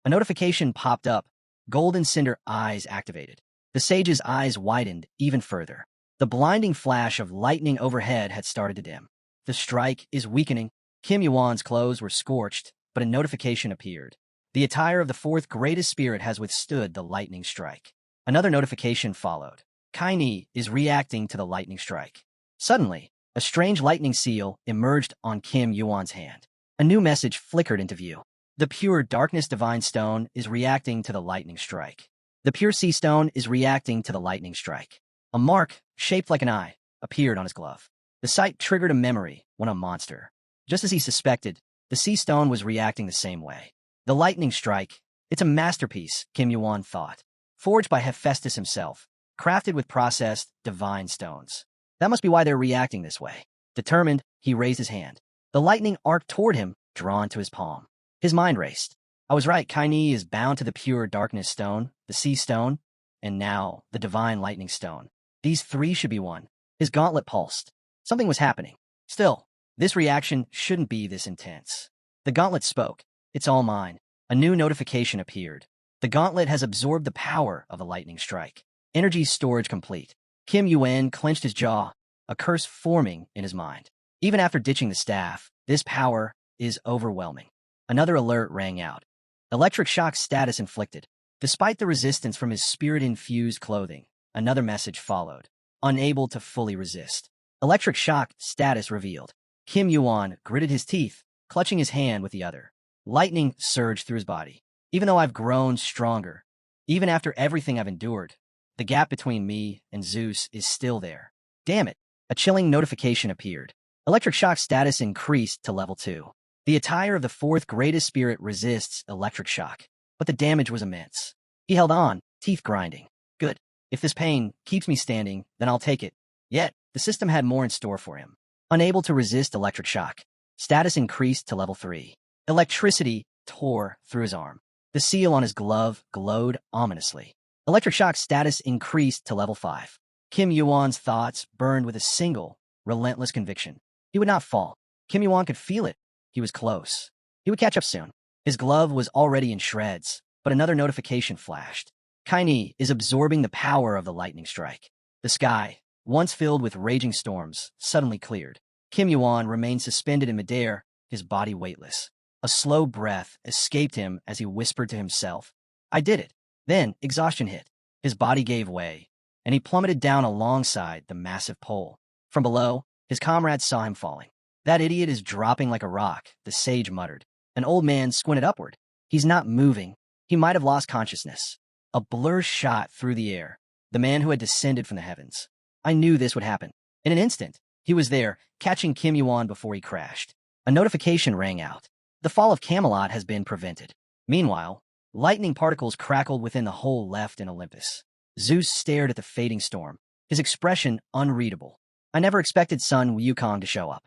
A notification popped up. Golden cinder eyes activated. The sage's eyes widened even further. The blinding flash of lightning overhead had started to dim. The strike is weakening. Kim Yuan's clothes were scorched, but a notification appeared. The attire of the fourth greatest spirit has withstood the lightning strike. Another notification followed. Kaini is reacting to the lightning strike. Suddenly, a strange lightning seal emerged on Kim Yuan's hand. A new message flickered into view. The pure darkness divine stone is reacting to the lightning strike. The pure sea stone is reacting to the lightning strike. A mark, shaped like an eye, appeared on his glove. The sight triggered a memory when a monster. Just as he suspected, the sea stone was reacting the same way. The lightning strike, it's a masterpiece, Kim Yuan thought. Forged by Hephaestus himself, crafted with processed, divine stones. That must be why they're reacting this way. Determined, he raised his hand. The lightning arced toward him, drawn to his palm. His mind raced. I was right, Kaini is bound to the pure darkness stone, the sea stone, and now the divine lightning stone. These three should be one. His gauntlet pulsed. Something was happening. Still, this reaction shouldn't be this intense. The gauntlet spoke. It's all mine. A new notification appeared. The gauntlet has absorbed the power of the lightning strike. Energy storage complete. Kim Yuan clenched his jaw, a curse forming in his mind. Even after ditching the staff, this power is overwhelming. Another alert rang out. Electric shock status inflicted. Despite the resistance from his spirit-infused clothing, another message followed. Unable to fully resist. Electric shock status revealed. Kim Yuan gritted his teeth, clutching his hand with the other. Lightning surged through his body. Even though I've grown stronger, even after everything I've endured, the gap between me and Zeus is still there. Damn it. A chilling notification appeared. Electric shock status increased to level 2. The attire of the fourth greatest spirit resists electric shock, but the damage was immense. He held on, teeth grinding. Good. If this pain keeps me standing, then I'll take it. Yet, the system had more in store for him. Unable to resist electric shock, status increased to level 3. Electricity tore through his arm. The seal on his glove glowed ominously. Electric shock status increased to level 5. Kim Yuan's thoughts burned with a single, relentless conviction. He would not fall. Kim Yuan could feel it. He was close. He would catch up soon. His glove was already in shreds, but another notification flashed. Kaini is absorbing the power of the lightning strike. The sky, once filled with raging storms, suddenly cleared. Kim Yuan remained suspended in midair, his body weightless. A slow breath escaped him as he whispered to himself, I did it. Then exhaustion hit. His body gave way, and he plummeted down alongside the massive pole. From below, his comrades saw him falling. That idiot is dropping like a rock, the sage muttered. An old man squinted upward. He's not moving. He might have lost consciousness. A blur shot through the air. The man who had descended from the heavens. I knew this would happen. In an instant, he was there, catching Kim Yuan before he crashed. A notification rang out. The fall of Camelot has been prevented. Meanwhile, lightning particles crackled within the hole left in Olympus. Zeus stared at the fading storm, his expression unreadable. I never expected Sun Wukong to show up.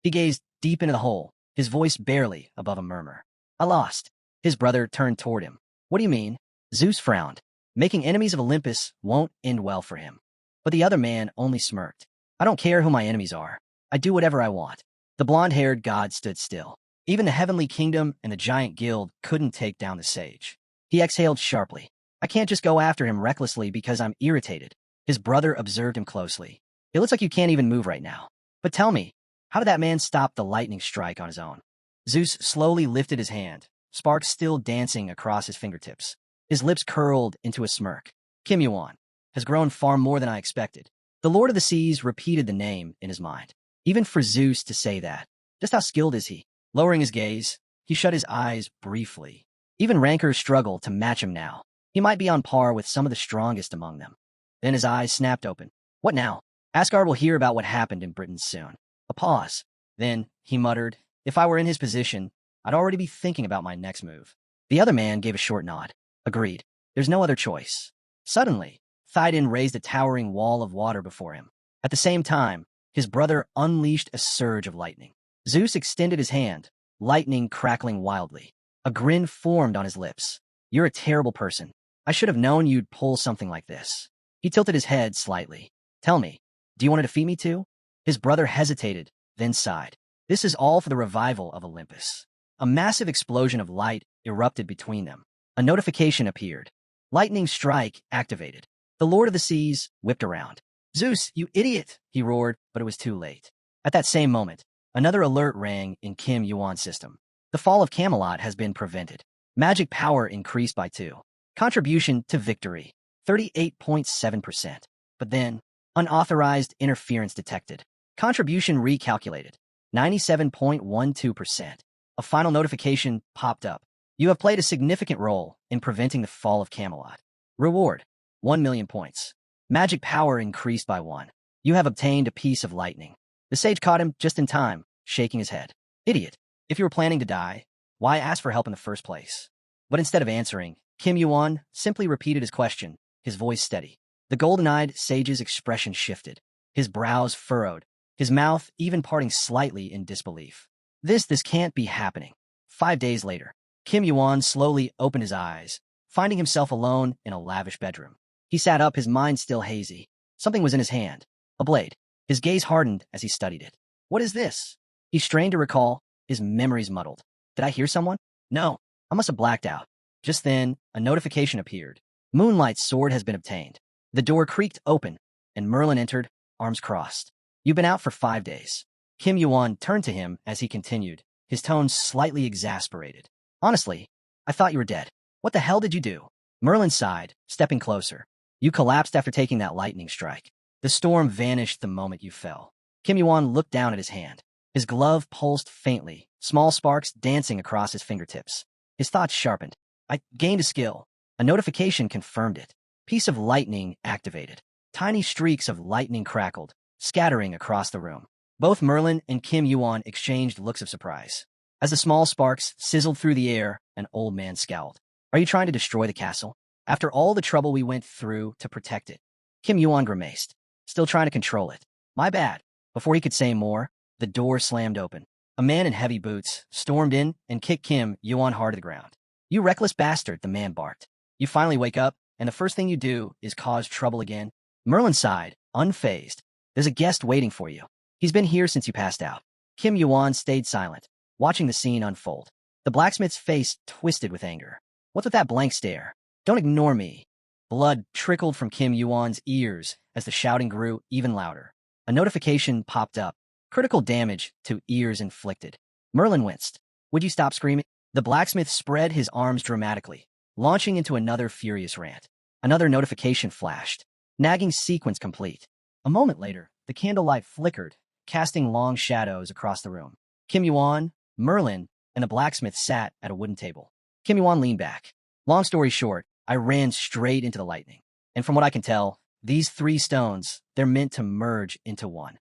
He gazed deep into the hole, his voice barely above a murmur. I lost. His brother turned toward him. What do you mean? Zeus frowned. Making enemies of Olympus won't end well for him. But the other man only smirked. I don't care who my enemies are. I do whatever I want. The blonde-haired god stood still. Even the heavenly kingdom and the giant guild couldn't take down the sage. He exhaled sharply. I can't just go after him recklessly because I'm irritated. His brother observed him closely. It looks like you can't even move right now. But tell me, how did that man stop the lightning strike on his own? Zeus slowly lifted his hand, sparks still dancing across his fingertips. His lips curled into a smirk. Kim Yuan has grown far more than I expected. The Lord of the Seas repeated the name in his mind. Even for Zeus to say that. Just how skilled is he? Lowering his gaze, he shut his eyes briefly. Even rankers struggle to match him now. He might be on par with some of the strongest among them. Then his eyes snapped open. What now? Asgard will hear about what happened in Britain soon. A pause. Then, he muttered, if I were in his position, I'd already be thinking about my next move. The other man gave a short nod. Agreed. There's no other choice. Suddenly, Thaiden raised a towering wall of water before him. At the same time, his brother unleashed a surge of lightning. Zeus extended his hand, lightning crackling wildly. A grin formed on his lips. You're a terrible person. I should have known you'd pull something like this. He tilted his head slightly. Tell me, do you want to defeat me too? His brother hesitated, then sighed. This is all for the revival of Olympus. A massive explosion of light erupted between them. A notification appeared. Lightning strike activated. The Lord of the Seas whipped around. Zeus, you idiot, he roared, but it was too late. At that same moment, another alert rang in Kim Yuan's system. The fall of Camelot has been prevented. Magic power increased by 2. Contribution to victory, 38.7%. But then, unauthorized interference detected. Contribution recalculated, 97.12%. A final notification popped up. You have played a significant role in preventing the fall of Camelot. Reward, 1 million points. Magic power increased by 1. You have obtained a piece of lightning. The sage caught him just in time, shaking his head. Idiot. If you were planning to die, why ask for help in the first place? But instead of answering, Kim Yuan simply repeated his question, his voice steady. The golden-eyed sage's expression shifted. His brows furrowed, his mouth even parting slightly in disbelief. This can't be happening. 5 days later, Kim Yuan slowly opened his eyes, finding himself alone in a lavish bedroom. He sat up, his mind still hazy. Something was in his hand. A blade. His gaze hardened as he studied it. What is this? He strained to recall, his memories muddled. Did I hear someone? No, I must have blacked out. Just then, a notification appeared. Moonlight's sword has been obtained. The door creaked open, and Merlin entered, arms crossed. You've been out for 5 days. Kim Yuan turned to him as he continued, his tone slightly exasperated. Honestly, I thought you were dead. What the hell did you do? Merlin sighed, stepping closer. You collapsed after taking that lightning strike. The storm vanished the moment you fell. Kim Yuan looked down at his hand. His glove pulsed faintly, small sparks dancing across his fingertips. His thoughts sharpened. I gained a skill. A notification confirmed it. Piece of lightning activated. Tiny streaks of lightning crackled, scattering across the room. Both Merlin and Kim Yuan exchanged looks of surprise. As the small sparks sizzled through the air, an old man scowled. Are you trying to destroy the castle? After all the trouble we went through to protect it. Kim Yuan grimaced, still trying to control it. My bad. Before he could say more, the door slammed open. A man in heavy boots stormed in and kicked Kim Yuan hard to the ground. You reckless bastard, the man barked. You finally wake up, and the first thing you do is cause trouble again? Merlin sighed, unfazed. There's a guest waiting for you. He's been here since you passed out. Kim Yuan stayed silent, watching the scene unfold. The blacksmith's face twisted with anger. What's with that blank stare? Don't ignore me. Blood trickled from Kim Yuan's ears as the shouting grew even louder. A notification popped up. Critical damage to ears inflicted. Merlin winced. Would you stop screaming? The blacksmith spread his arms dramatically, launching into another furious rant. Another notification flashed. Nagging sequence complete. A moment later, the candlelight flickered, casting long shadows across the room. Kim Yuan, Merlin, and the blacksmith sat at a wooden table. Kim Yuan leaned back. Long story short, I ran straight into the lightning. And from what I can tell, these 3 stones, they're meant to merge into one.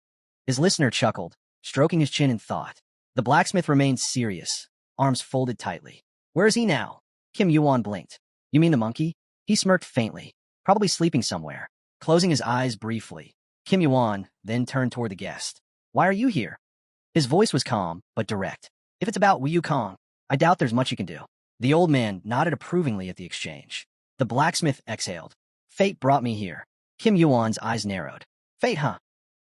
His listener chuckled, stroking his chin in thought. The blacksmith remained serious, arms folded tightly. Where is he now? Kim Yuan blinked. You mean the monkey? He smirked faintly, probably sleeping somewhere, closing his eyes briefly. Kim Yuan then turned toward the guest. Why are you here? His voice was calm, but direct. If it's about Wukong, I doubt there's much you can do. The old man nodded approvingly at the exchange. The blacksmith exhaled. Fate brought me here. Kim Yuan's eyes narrowed. Fate, huh?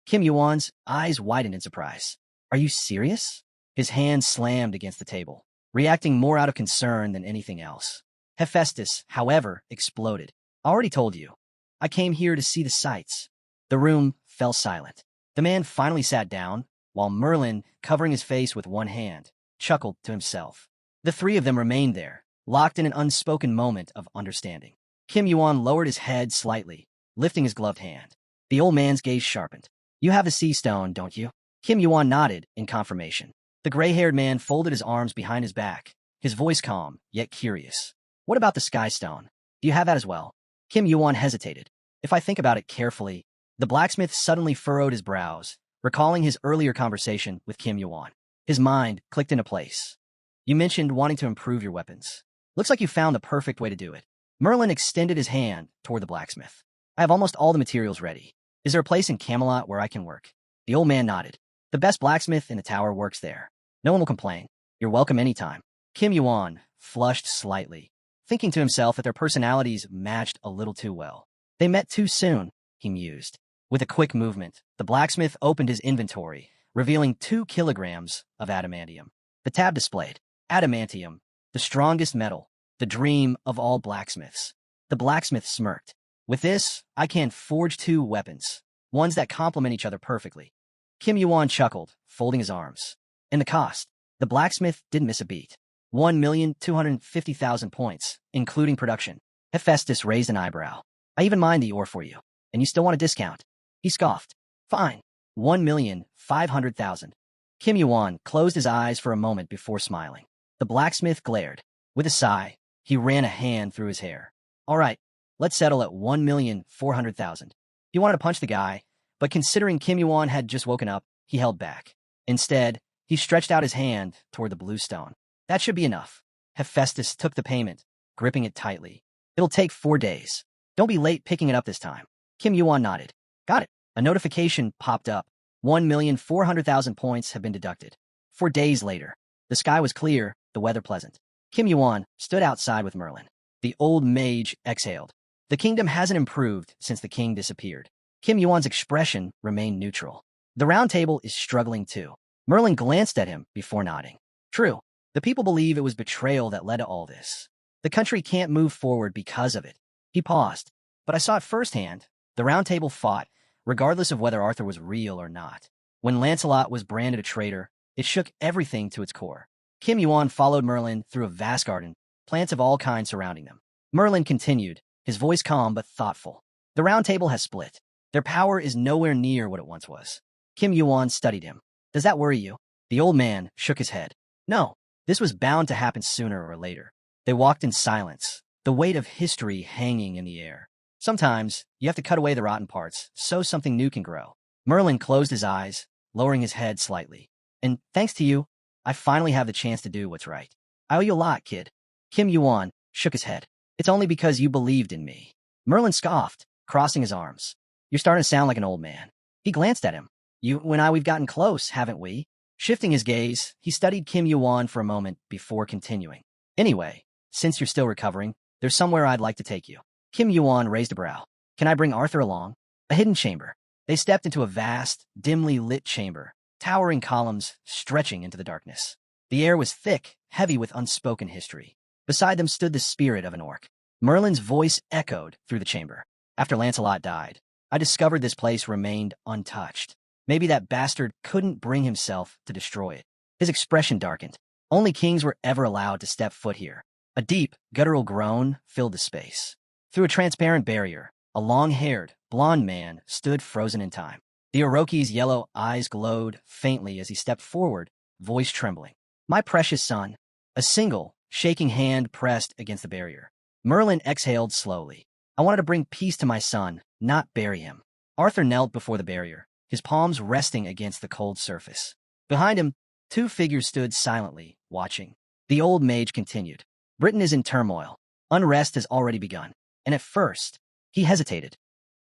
Kim Yuan's eyes widened in surprise. Are you serious? His hand slammed against the table, reacting more out of concern than anything else. Hephaestus, however, exploded. I already told you. I came here to see the sights. The room fell silent. The man finally sat down, while Merlin, covering his face with one hand, chuckled to himself. The 3 of them remained there, locked in an unspoken moment of understanding. Kim Yuan lowered his head slightly, lifting his gloved hand. The old man's gaze sharpened. You have the sea stone, don't you? Kim Yuan nodded in confirmation. The gray-haired man folded his arms behind his back, his voice calm, yet curious. What about the sky stone? Do you have that as well? Kim Yuan hesitated. If I think about it carefully, the blacksmith suddenly furrowed his brows, recalling his earlier conversation with Kim Yuan. His mind clicked into place. You mentioned wanting to improve your weapons. Looks like you found the perfect way to do it. Merlin extended his hand toward the blacksmith. I have almost all the materials ready. Is there a place in Camelot where I can work? The old man nodded. The best blacksmith in the tower works there. No one will complain. You're welcome anytime. Kim Yuan flushed slightly, thinking to himself that their personalities matched a little too well. They met too soon, he mused. With a quick movement, the blacksmith opened his inventory, revealing 2 kilograms of adamantium. The tab displayed, adamantium, the strongest metal, the dream of all blacksmiths. The blacksmith smirked. With this, I can forge 2 weapons, ones that complement each other perfectly. Kim Yuan chuckled, folding his arms. And the cost? The blacksmith didn't miss a beat. 1,250,000 points, including production. Hephaestus raised an eyebrow. I even mined the ore for you, and you still want a discount. He scoffed. Fine. 1,500,000. Kim Yuan closed his eyes for a moment before smiling. The blacksmith glared. With a sigh, he ran a hand through his hair. All right, let's settle at 1,400,000. He wanted to punch the guy, but considering Kim Yuan had just woken up, he held back. Instead, he stretched out his hand toward the blue stone. That should be enough. Hephaestus took the payment, gripping it tightly. It'll take 4 days. Don't be late picking it up this time. Kim Yuan nodded. Got it. A notification popped up. 1,400,000 points have been deducted. 4 days later, the sky was clear, the weather pleasant. Kim Yuan stood outside with Merlin. The old mage exhaled. The kingdom hasn't improved since the king disappeared. Kim Yuan's expression remained neutral. The round table is struggling too. Merlin glanced at him before nodding. True. The people believe it was betrayal that led to all this. The country can't move forward because of it. He paused. But I saw it firsthand. The round table fought, regardless of whether Arthur was real or not. When Lancelot was branded a traitor, it shook everything to its core. Kim Yuan followed Merlin through a vast garden, plants of all kinds surrounding them. Merlin continued, his voice calm but thoughtful. The round table has split. Their power is nowhere near what it once was. Kim Yuan studied him. Does that worry you? The old man shook his head. No, this was bound to happen sooner or later. They walked in silence, the weight of history hanging in the air. Sometimes, you have to cut away the rotten parts so something new can grow. Merlin closed his eyes, lowering his head slightly. And thanks to you, I finally have the chance to do what's right. I owe you a lot, kid. Kim Yuan shook his head. It's only because you believed in me. Merlin scoffed, crossing his arms. You're starting to sound like an old man. He glanced at him. You and I, we've gotten close, haven't we? Shifting his gaze, he studied Kim Yuan for a moment before continuing. Anyway, since you're still recovering, there's somewhere I'd like to take you. Kim Yuan raised a brow. Can I bring Arthur along? A hidden chamber. They stepped into a vast, dimly lit chamber, towering columns stretching into the darkness. The air was thick, heavy with unspoken history. Beside them stood the spirit of an orc. Merlin's voice echoed through the chamber. After Lancelot died, I discovered this place remained untouched. Maybe that bastard couldn't bring himself to destroy it. His expression darkened. Only kings were ever allowed to step foot here. A deep, guttural groan filled the space. Through a transparent barrier, a long-haired, blond man stood frozen in time. The Orochi's yellow eyes glowed faintly as he stepped forward, voice trembling. My precious son. A single, shaking hand pressed against the barrier. Merlin exhaled slowly. I wanted to bring peace to my son, not bury him. Arthur knelt before the barrier, his palms resting against the cold surface. Behind him, two figures stood silently, watching. The old mage continued. Britain is in turmoil. Unrest has already begun. And at first, he hesitated.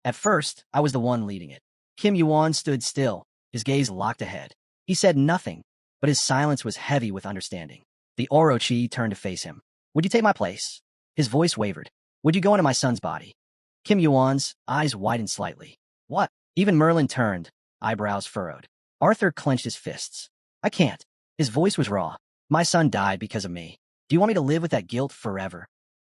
At first, I was the one leading it. Kim Yuan stood still, his gaze locked ahead. He said nothing, but his silence was heavy with understanding. The Orochi turned to face him. Would you take my place? His voice wavered. Would you go into my son's body? Kim Yuan's eyes widened slightly. What? Even Merlin turned, eyebrows furrowed. Arthur clenched his fists. I can't. His voice was raw. My son died because of me. Do you want me to live with that guilt forever?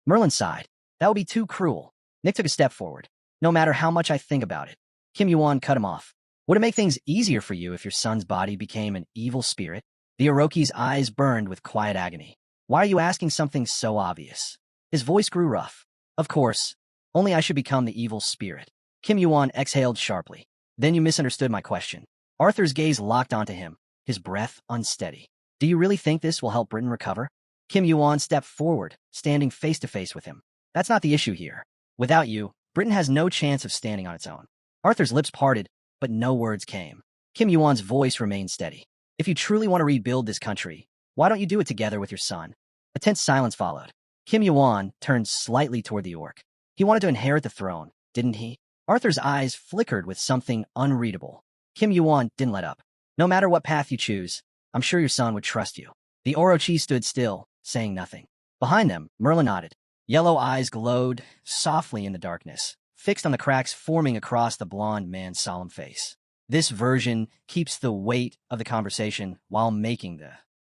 Merlin sighed. That would be too cruel. Nick took a step forward. No matter how much I think about it. Kim Yuan cut him off. Would it make things easier for you if your son's body became an evil spirit? The Orochi's eyes burned with quiet agony. Why are you asking something so obvious? His voice grew rough. Of course. Only I should become the evil spirit. Kim Yuan exhaled sharply. Then you misunderstood my question. Arthur's gaze locked onto him, his breath unsteady. Do you really think this will help Britain recover? Kim Yuan stepped forward, standing face to face with him. That's not the issue here. Without you, Britain has no chance of standing on its own. Arthur's lips parted, but no words came. Kim Yuan's voice remained steady. If you truly want to rebuild this country, why don't you do it together with your son? A tense silence followed. Kim Yuan turned slightly toward the orc. He wanted to inherit the throne, didn't he? Arthur's eyes flickered with something unreadable. Kim Yuan didn't let up. No matter what path you choose, I'm sure your son would trust you. The Orochi stood still, saying nothing. Behind them, Merlin nodded. Yellow eyes glowed softly in the darkness, fixed on the cracks forming across the blond man's solemn face. This version keeps the weight of the conversation while making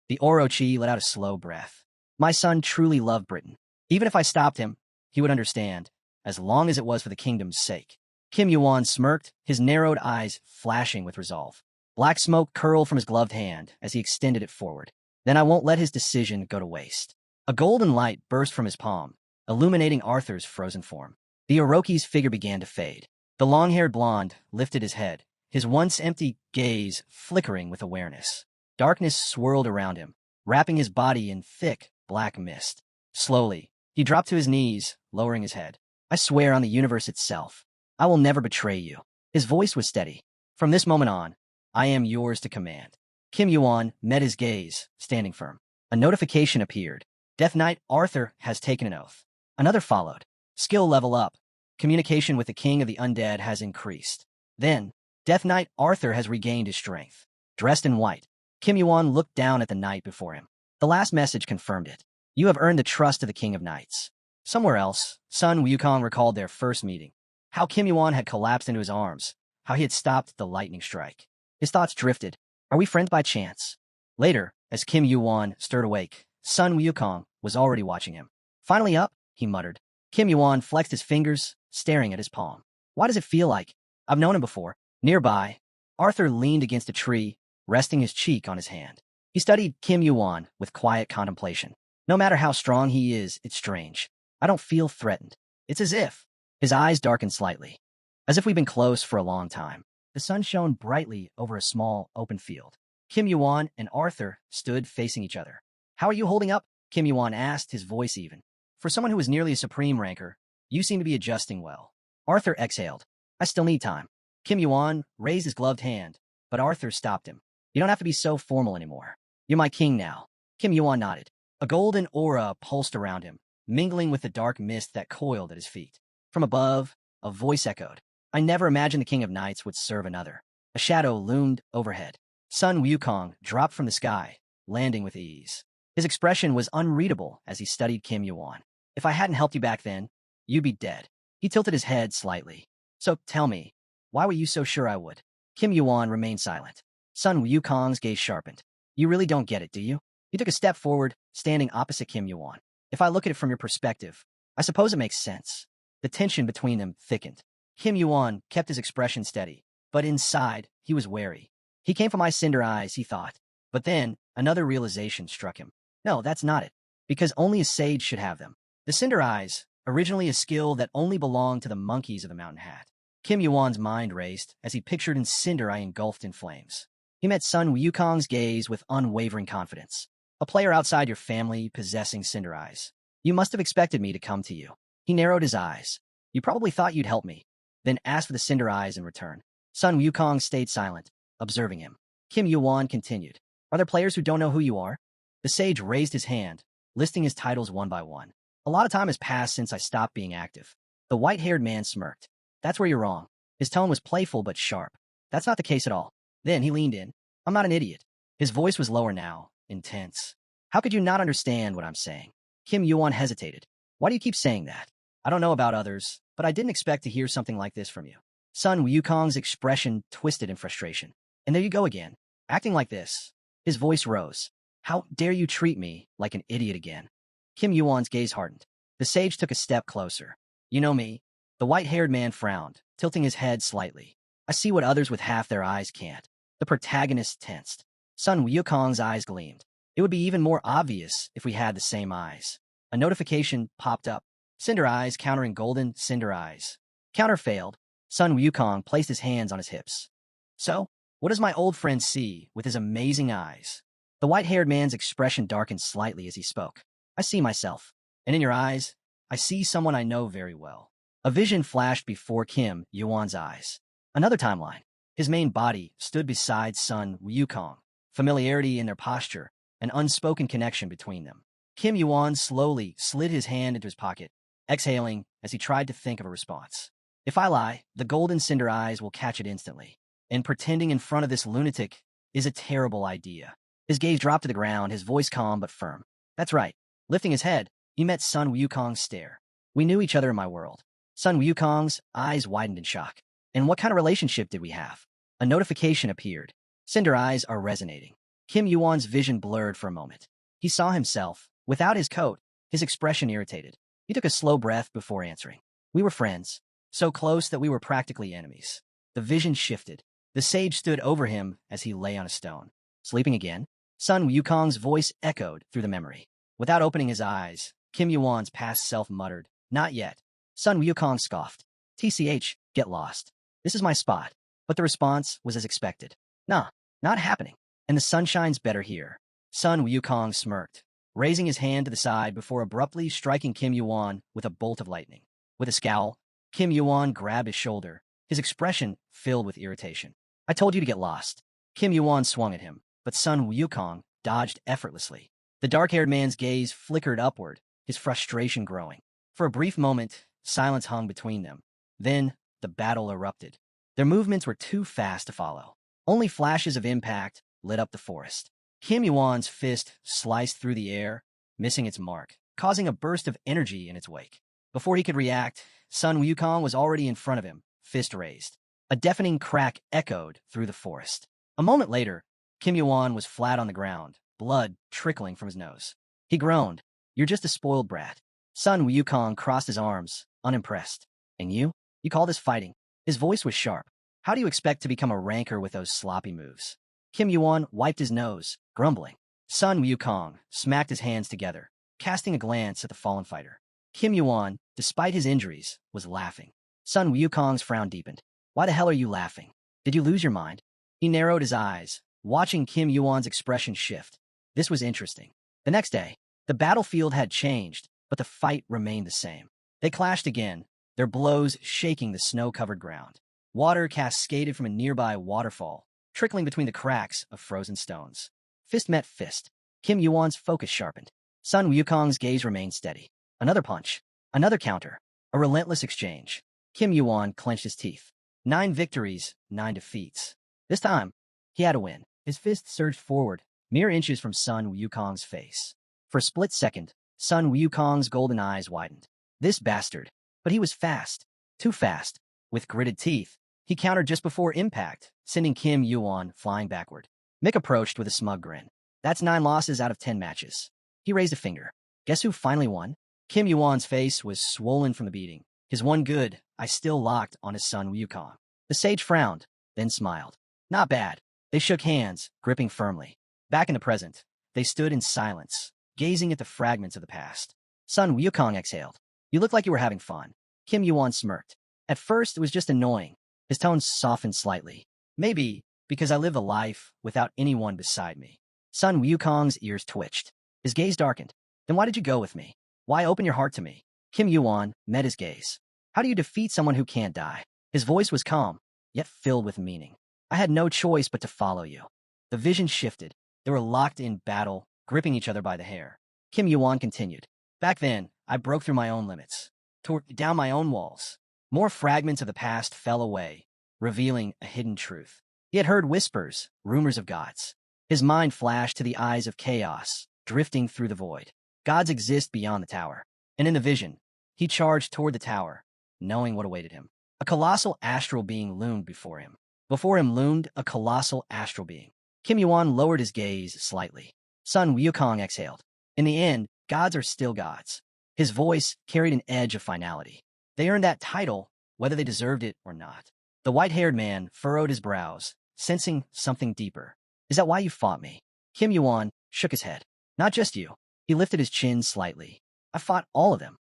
The Orochi let out a slow breath. My son truly loved Britain. Even if I stopped him, he would understand, as long as it was for the kingdom's sake. Kim Yuan smirked, his narrowed eyes flashing with resolve. Black smoke curled from his gloved hand as he extended it forward. Then I won't let his decision go to waste. A golden light burst from his palm, illuminating Arthur's frozen form. The Orochi's figure began to fade. The long-haired blonde lifted his head, his once empty gaze flickering with awareness. Darkness swirled around him, wrapping his body in thick, black mist. Slowly, he dropped to his knees, lowering his head. I swear on the universe itself, I will never betray you. His voice was steady. From this moment on, I am yours to command. Kim Yuan met his gaze, standing firm. A notification appeared. Death Knight Arthur has taken an oath. Another followed. Skill level up. Communication with the king of the undead has increased. Then, Death Knight Arthur has regained his strength. Dressed in white, Kim Yuan looked down at the knight before him. The last message confirmed it. You have earned the trust of the King of Knights. Somewhere else, Sun Wukong recalled their first meeting. How Kim Yuan had collapsed into his arms. How he had stopped the lightning strike. His thoughts drifted. Are we friends by chance? Later, as Kim Yuan stirred awake, Sun Wukong was already watching him. Finally up, he muttered. Kim Yuan flexed his fingers, staring at his palm. Why does it feel like? I've known him before. Nearby, Arthur leaned against a tree, resting his cheek on his hand. He studied Kim Yuan with quiet contemplation. No matter how strong he is, it's strange. I don't feel threatened. It's as if. His eyes darkened slightly. As if we've been close for a long time. The sun shone brightly over a small, open field. Kim Yuan and Arthur stood facing each other. How are you holding up? Kim Yuan asked, his voice even. For someone who was nearly a supreme ranker, you seem to be adjusting well. Arthur exhaled. I still need time. Kim Yuan raised his gloved hand, but Arthur stopped him. You don't have to be so formal anymore. You're my king now. Kim Yuan nodded. A golden aura pulsed around him, mingling with the dark mist that coiled at his feet. From above, a voice echoed. I never imagined the King of Knights would serve another. A shadow loomed overhead. Sun Wukong dropped from the sky, landing with ease. His expression was unreadable as he studied Kim Yuan. If I hadn't helped you back then, you'd be dead. He tilted his head slightly. So tell me, why were you so sure I would? Kim Yuan remained silent. Sun Wukong's gaze sharpened. You really don't get it, do you? He took a step forward, standing opposite Kim Yuan. If I look at it from your perspective, I suppose it makes sense. The tension between them thickened. Kim Yuan kept his expression steady, but inside, he was wary. He came for my cinder eyes, he thought. But then, another realization struck him. No, that's not it. Because only a sage should have them. The cinder eyes, originally a skill that only belonged to the monkeys of the Mountain Hat. Kim Yuan's mind raced as he pictured in cinder eye engulfed in flames. He met Sun Wukong's gaze with unwavering confidence. A player outside your family possessing cinder eyes. You must have expected me to come to you. He narrowed his eyes. You probably thought you'd help me, then asked for the cinder eyes in return. Sun Wukong stayed silent, observing him. Kim Yuan continued. Are there players who don't know who you are? The sage raised his hand, listing his titles one by one. A lot of time has passed since I stopped being active. The white-haired man smirked. That's where you're wrong. His tone was playful but sharp. That's not the case at all. Then he leaned in. I'm not an idiot. His voice was lower now, intense. How could you not understand what I'm saying? Kim Yuan hesitated. Why do you keep saying that? I don't know about others, but I didn't expect to hear something like this from you. Sun Wukong's expression twisted in frustration. And there you go again, acting like this. His voice rose. How dare you treat me like an idiot again? Kim Yuan's gaze hardened. The sage took a step closer. You know me. The white-haired man frowned, tilting his head slightly. I see what others with half their eyes can't. The protagonist tensed. Sun Wukong's eyes gleamed. It would be even more obvious if we had the same eyes. A notification popped up. Cinder eyes countering golden cinder eyes. Counter failed. Sun Wukong placed his hands on his hips. So, what does my old friend see with his amazing eyes? The white-haired man's expression darkened slightly as he spoke. I see myself. And in your eyes, I see someone I know very well. A vision flashed before Kim Yuan's eyes. Another timeline. His main body stood beside Sun Wukong. Familiarity in their posture, an unspoken connection between them. Kim Yuan slowly slid his hand into his pocket, exhaling as he tried to think of a response. If I lie, the golden cinder eyes will catch it instantly. And pretending in front of this lunatic is a terrible idea. His gaze dropped to the ground, his voice calm but firm. That's right. Lifting his head, he met Sun Wukong's stare. We knew each other in my world. Sun Wukong's eyes widened in shock. And what kind of relationship did we have? A notification appeared. Cinder eyes are resonating. Kim Yuan's vision blurred for a moment. He saw himself, without his coat, his expression irritated. He took a slow breath before answering. We were friends, so close that we were practically enemies. The vision shifted. The sage stood over him as he lay on a stone. Sleeping again? Sun Wukong's voice echoed through the memory. Without opening his eyes, Kim Yuan's past self muttered, Not yet. Sun Wukong scoffed. TCH, get lost. This is my spot. But the response was as expected. Nah, not happening. And the sun shines better here. Sun Wukong smirked, raising his hand to the side before abruptly striking Kim Yuan with a bolt of lightning. With a scowl, Kim Yuan grabbed his shoulder, his expression filled with irritation. I told you to get lost. Kim Yuan swung at him, but Sun Wukong dodged effortlessly. The dark-haired man's gaze flickered upward, his frustration growing. For a brief moment, silence hung between them. Then, the battle erupted. Their movements were too fast to follow. Only flashes of impact lit up the forest. Kim Yuan's fist sliced through the air, missing its mark, causing a burst of energy in its wake. Before he could react, Sun Wukong was already in front of him, fist raised. A deafening crack echoed through the forest. A moment later, Kim Yuan was flat on the ground, blood trickling from his nose. He groaned. You're just a spoiled brat. Sun Wukong crossed his arms, unimpressed. And you? You call this fighting? His voice was sharp. How do you expect to become a ranker with those sloppy moves? Kim Yuan wiped his nose, grumbling. Sun Wukong smacked his hands together, casting a glance at the fallen fighter. Kim Yuan, despite his injuries, was laughing. Sun Wukong's frown deepened. Why the hell are you laughing? Did you lose your mind? He narrowed his eyes, watching Kim Yuan's expression shift. This was interesting. The next day, the battlefield had changed, but the fight remained the same. They clashed again, their blows shaking the snow-covered ground. Water cascaded from a nearby waterfall, trickling between the cracks of frozen stones. Fist met fist. Kim Yuan's focus sharpened. Sun Wukong's gaze remained steady. Another punch. Another counter. A relentless exchange. Kim Yuan clenched his teeth. 9 victories, 9 defeats. This time, he had to win. His fist surged forward, mere inches from Sun Wukong's face. For a split second, Sun Wukong's golden eyes widened. This bastard. But he was fast. Too fast. With gritted teeth, he countered just before impact, sending Kim Yuan flying backward. Mick approached with a smug grin. That's 9 losses out of 10 matches. He raised a finger. Guess who finally won? Kim Yuan's face was swollen from the beating. His one good eye still locked on his son Wukong. The sage frowned, then smiled. Not bad. They shook hands, gripping firmly. Back in the present, they stood in silence, gazing at the fragments of the past. Sun Wukong exhaled. You look like you were having fun. Kim Yuan smirked. At first, it was just annoying. His tone softened slightly. Maybe because I live a life without anyone beside me. Sun Wukong's ears twitched. His gaze darkened. Then why did you go with me? Why open your heart to me? Kim Yuan met his gaze. How do you defeat someone who can't die? His voice was calm, yet filled with meaning. I had no choice but to follow you. The vision shifted. They were locked in battle, gripping each other by the hair. Kim Yuan continued. Back then, I broke through my own limits, tore down my own walls. More fragments of the past fell away, revealing a hidden truth. He had heard whispers, rumors of gods. His mind flashed to the eyes of chaos, drifting through the void. Gods exist beyond the tower. And in the vision, he charged toward the tower, knowing what awaited him. A colossal astral being loomed before him. Before him loomed a colossal astral being. Kim Yuan lowered his gaze slightly. Sun Wukong exhaled. In the end, gods are still gods. His voice carried an edge of finality. They earned that title, whether they deserved it or not. The white-haired man furrowed his brows, sensing something deeper. Is that why you fought me? Kim Yuan shook his head. Not just you. He lifted his chin slightly. I fought all of them.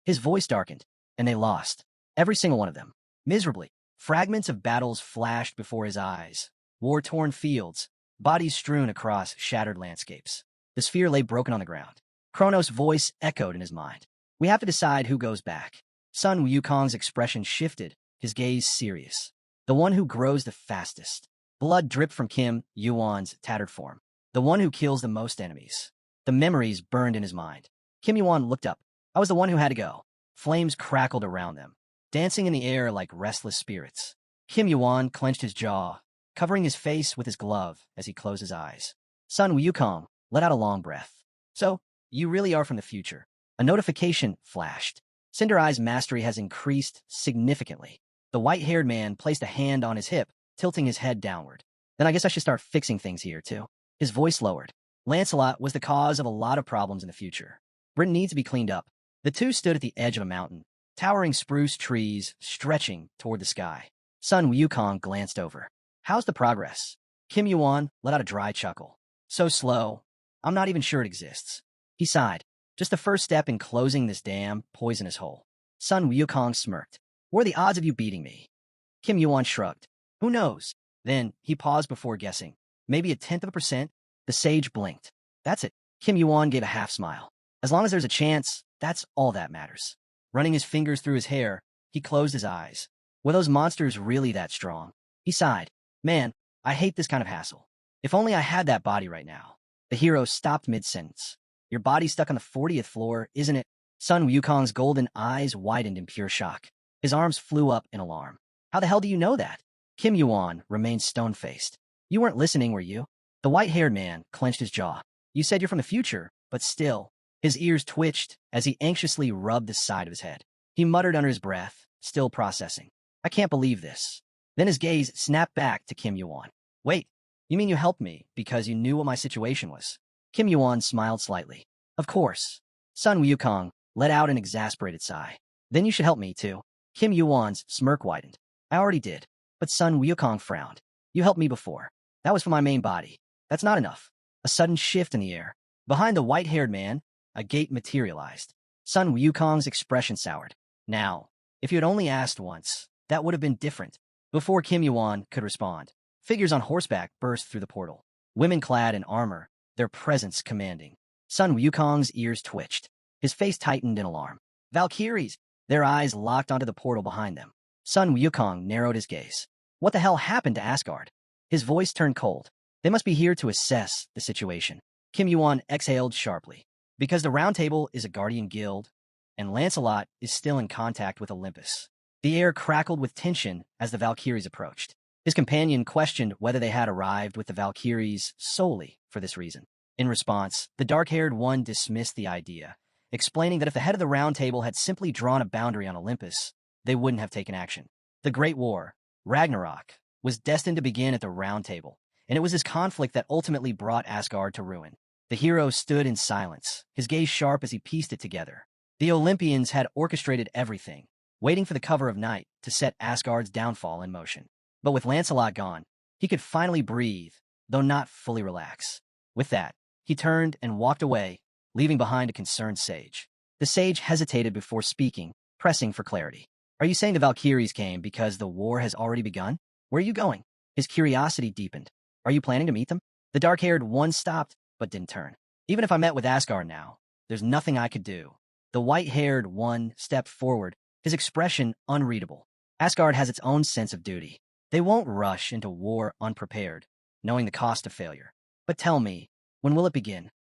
His voice darkened, and they lost. Every single one of them. Miserably. Fragments of battles flashed before his eyes. War-torn fields, bodies strewn across shattered landscapes. The sphere lay broken on the ground. Kronos' voice echoed in his mind. We have to decide who goes back. Sun Wukong's expression shifted, his gaze serious. The one who grows the fastest. Blood dripped from Kim Yuan's tattered form. The one who kills the most enemies. The memories burned in his mind. Kim Yuan looked up. I was the one who had to go. Flames crackled around them, dancing in the air like restless spirits. Kim Yuan clenched his jaw, covering his face with his glove as he closed his eyes. Sun Wukong let out a long breath. So, you really are from the future. A notification flashed. Cinder Eye's mastery has increased significantly. The white-haired man placed a hand on his hip, tilting his head downward. Then I guess I should start fixing things here, too. His voice lowered. Lancelot was the cause of a lot of problems in the future. Britain needs to be cleaned up. The two stood at the edge of a mountain, towering spruce trees stretching toward the sky. Sun Wukong glanced over. How's the progress? Kim Yuan let out a dry chuckle. So slow, I'm not even sure it exists. He sighed. Just the first step in closing this damn poisonous hole. Sun Wukong smirked. What are the odds of you beating me? Kim Yuan shrugged. Who knows? Then he paused before guessing. Maybe a 1/10%? The sage blinked. That's it. Kim Yuan gave a half smile. As long as there's a chance, that's all that matters. Running his fingers through his hair, he closed his eyes. Were those monsters really that strong? He sighed. Man, I hate this kind of hassle. If only I had that body right now. The hero stopped mid-sentence. Your body's stuck on the 40th floor, isn't it? Sun Wukong's golden eyes widened in pure shock. His arms flew up in alarm. How the hell do you know that? Kim Yuan remained stone-faced. You weren't listening, were you? The white-haired man clenched his jaw. You said you're from the future, but still. His ears twitched as he anxiously rubbed the side of his head. He muttered under his breath, still processing. I can't believe this. Then his gaze snapped back to Kim Yuan. Wait, You mean you helped me because you knew what my situation was? Kim Yuan smiled slightly. Of course. Sun Wukong let out an exasperated sigh. Then you should help me, too. Kim Yuan's smirk widened. I already did. But Sun Wukong frowned. You helped me before. That was for my main body. That's not enough. A sudden shift in the air. Behind the white-haired man, a gate materialized. Sun Wukong's expression soured. Now, if you had only asked once, that would have been different. Before Kim Yuan could respond, figures on horseback burst through the portal. Women clad in armor, their presence commanding. Sun Wukong's ears twitched. His face tightened in alarm. Valkyries! Their eyes locked onto the portal behind them. Sun Wukong narrowed his gaze. What the hell happened to Asgard? His voice turned cold. They must be here to assess the situation. Kim Yuan exhaled sharply. Because the Round Table is a guardian guild, and Lancelot is still in contact with Olympus. The air crackled with tension as the Valkyries approached. His companion questioned whether they had arrived with the Valkyries solely for this reason. In response, the dark-haired one dismissed the idea, explaining that if the head of the Round Table had simply drawn a boundary on Olympus, they wouldn't have taken action. The Great War, Ragnarok, was destined to begin at the Round Table, and it was this conflict that ultimately brought Asgard to ruin. The hero stood in silence, his gaze sharp as he pieced it together. The Olympians had orchestrated everything, waiting for the cover of night to set Asgard's downfall in motion. But with Lancelot gone, he could finally breathe, though not fully relax. With that, he turned and walked away, leaving behind a concerned sage. The sage hesitated before speaking, pressing for clarity. Are you saying the Valkyries came because the war has already begun? Where are you going? His curiosity deepened. Are you planning to meet them? The dark-haired one stopped, but didn't turn. Even if I met with Asgard now, there's nothing I could do. The white-haired one stepped forward, his expression unreadable. Asgard has its own sense of duty. They won't rush into war unprepared, knowing the cost of failure. But tell me, when will it begin?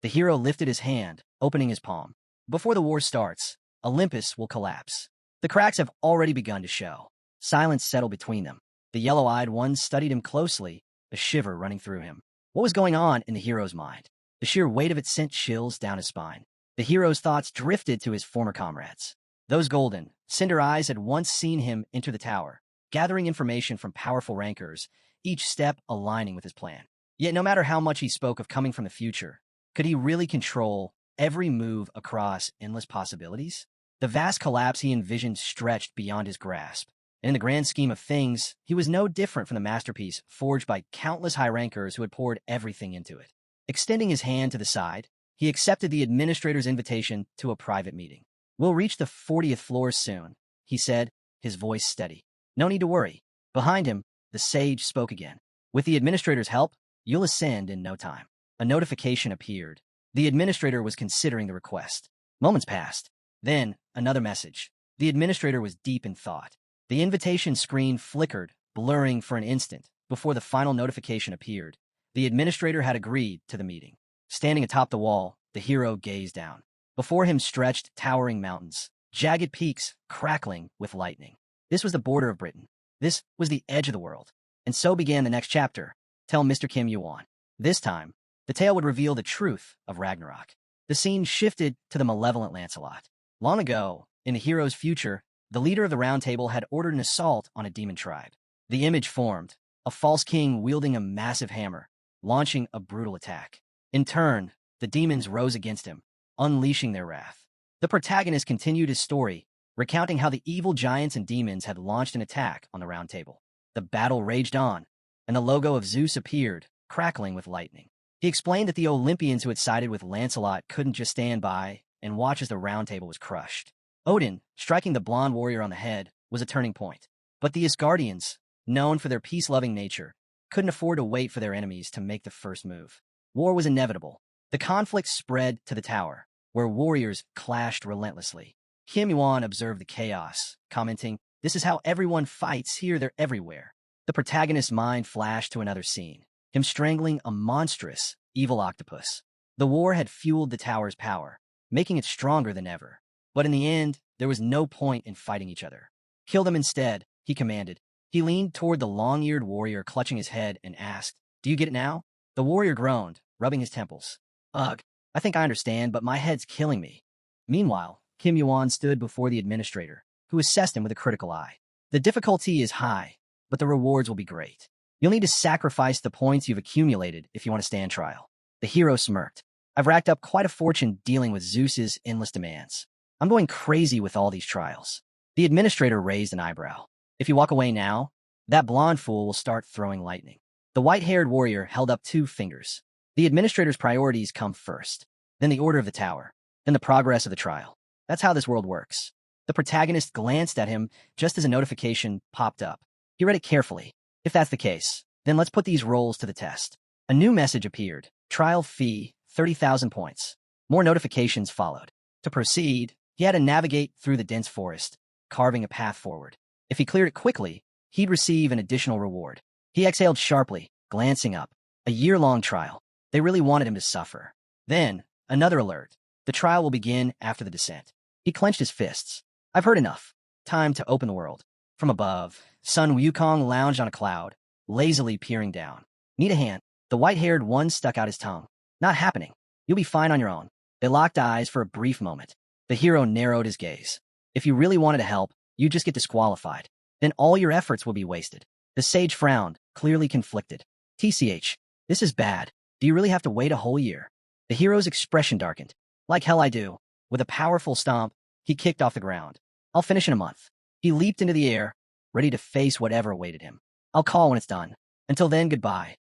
The hero lifted his hand, opening his palm. Before the war starts, Olympus will collapse. The cracks have already begun to show. Silence settled between them. The yellow-eyed one studied him closely, a shiver running through him. What was going on in the hero's mind? The sheer weight of it sent chills down his spine. The hero's thoughts drifted to his former comrades. Those golden, cinder eyes had once seen him enter the tower, gathering information from powerful rankers, each step aligning with his plan. Yet no matter how much he spoke of coming from the future, could he really control every move across endless possibilities? The vast collapse he envisioned stretched beyond his grasp. And in the grand scheme of things, he was no different from the masterpiece forged by countless high rankers who had poured everything into it. Extending his hand to the side, he accepted the administrator's invitation to a private meeting. We'll reach the 40th floor soon, he said, his voice steady. No need to worry. Behind him, the sage spoke again. With the administrator's help, you'll ascend in no time. A notification appeared. The administrator was considering the request. Moments passed. Then, another message. The administrator was deep in thought. The invitation screen flickered, blurring for an instant, before the final notification appeared. The administrator had agreed to the meeting. Standing atop the wall, the hero gazed down. Before him stretched towering mountains, jagged peaks crackling with lightning. This was the border of Britain. This was the edge of the world. And so began the next chapter. Tell Mr. Kim Yuan. This time, the tale would reveal the truth of Ragnarok. The scene shifted to the malevolent Lancelot. Long ago, in the hero's future, the leader of the Round Table had ordered an assault on a demon tribe. The image formed, a false king wielding a massive hammer, launching a brutal attack. In turn, the demons rose against him, unleashing their wrath. The protagonist continued his story, recounting how the evil giants and demons had launched an attack on the Round Table. The battle raged on, and the logo of Zeus appeared, crackling with lightning. He explained that the Olympians who had sided with Lancelot couldn't just stand by and watch as the Round Table was crushed. Odin, striking the blonde warrior on the head, was a turning point. But the Asgardians, known for their peace-loving nature, couldn't afford to wait for their enemies to make the first move. War was inevitable. The conflict spread to the tower, where warriors clashed relentlessly. Kim Yuan observed the chaos, commenting, "This is how everyone fights here, they're everywhere." The protagonist's mind flashed to another scene, him strangling a monstrous, evil octopus. The war had fueled the tower's power, making it stronger than ever. But in the end, there was no point in fighting each other. Kill them instead, he commanded. He leaned toward the long-eared warrior clutching his head and asked, "Do you get it now?" The warrior groaned, rubbing his temples. "Ugh, I think I understand, but my head's killing me." Meanwhile, Kim Yuan stood before the administrator, who assessed him with a critical eye. "The difficulty is high, but the rewards will be great. You'll need to sacrifice the points you've accumulated if you want to stand trial. The hero smirked. I've racked up quite a fortune dealing with Zeus's endless demands. I'm going crazy with all these trials. The administrator raised an eyebrow. If you walk away now, that blonde fool will start throwing lightning. The white-haired warrior held up 2 fingers. The administrator's priorities come first, then the order of the tower, then the progress of the trial. That's how this world works. The protagonist glanced at him just as a notification popped up. He read it carefully. If that's the case, then let's put these roles to the test. A new message appeared. Trial fee, 30,000 points. More notifications followed. To proceed, he had to navigate through the dense forest, carving a path forward. If he cleared it quickly, he'd receive an additional reward. He exhaled sharply, glancing up. A year-long trial. They really wanted him to suffer. Then, another alert. The trial will begin after the descent. He clenched his fists. I've heard enough. Time to open the world. From above, Sun Wukong lounged on a cloud, lazily peering down. Need a hand? The white-haired one stuck out his tongue. Not happening. You'll be fine on your own. They locked eyes for a brief moment. The hero narrowed his gaze. If you really wanted to help, you'd just get disqualified. Then all your efforts will be wasted. The sage frowned, clearly conflicted. TCH, this is bad. Do you really have to wait a whole year? The hero's expression darkened. Like hell I do. With a powerful stomp, he kicked off the ground. I'll finish in a month. He leaped into the air, ready to face whatever awaited him. I'll call when it's done. Until then, goodbye.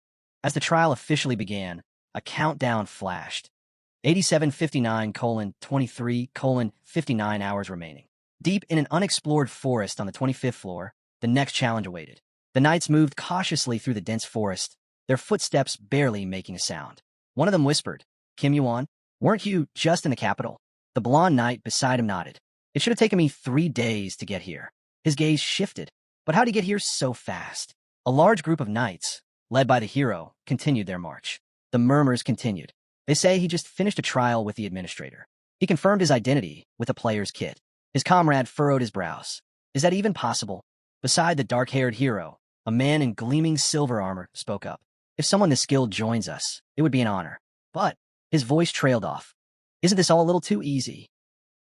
As the trial officially began, a countdown flashed. 87:59:23:59 hours remaining. Deep in an unexplored forest on the 25th floor, the next challenge awaited. The knights moved cautiously through the dense forest, their footsteps barely making a sound. One of them whispered, Kim Yuan, weren't you just in the capital? The blonde knight beside him nodded. It should have taken me 3 days to get here. His gaze shifted. But how'd he get here so fast? A large group of knights, led by the hero, continued their march. The murmurs continued. They say he just finished a trial with the administrator. He confirmed his identity with a player's kit. His comrade furrowed his brows. Is that even possible? Beside the dark-haired hero, a man in gleaming silver armor spoke up. If someone this skilled joins us, it would be an honor. But his voice trailed off. Isn't this all a little too easy?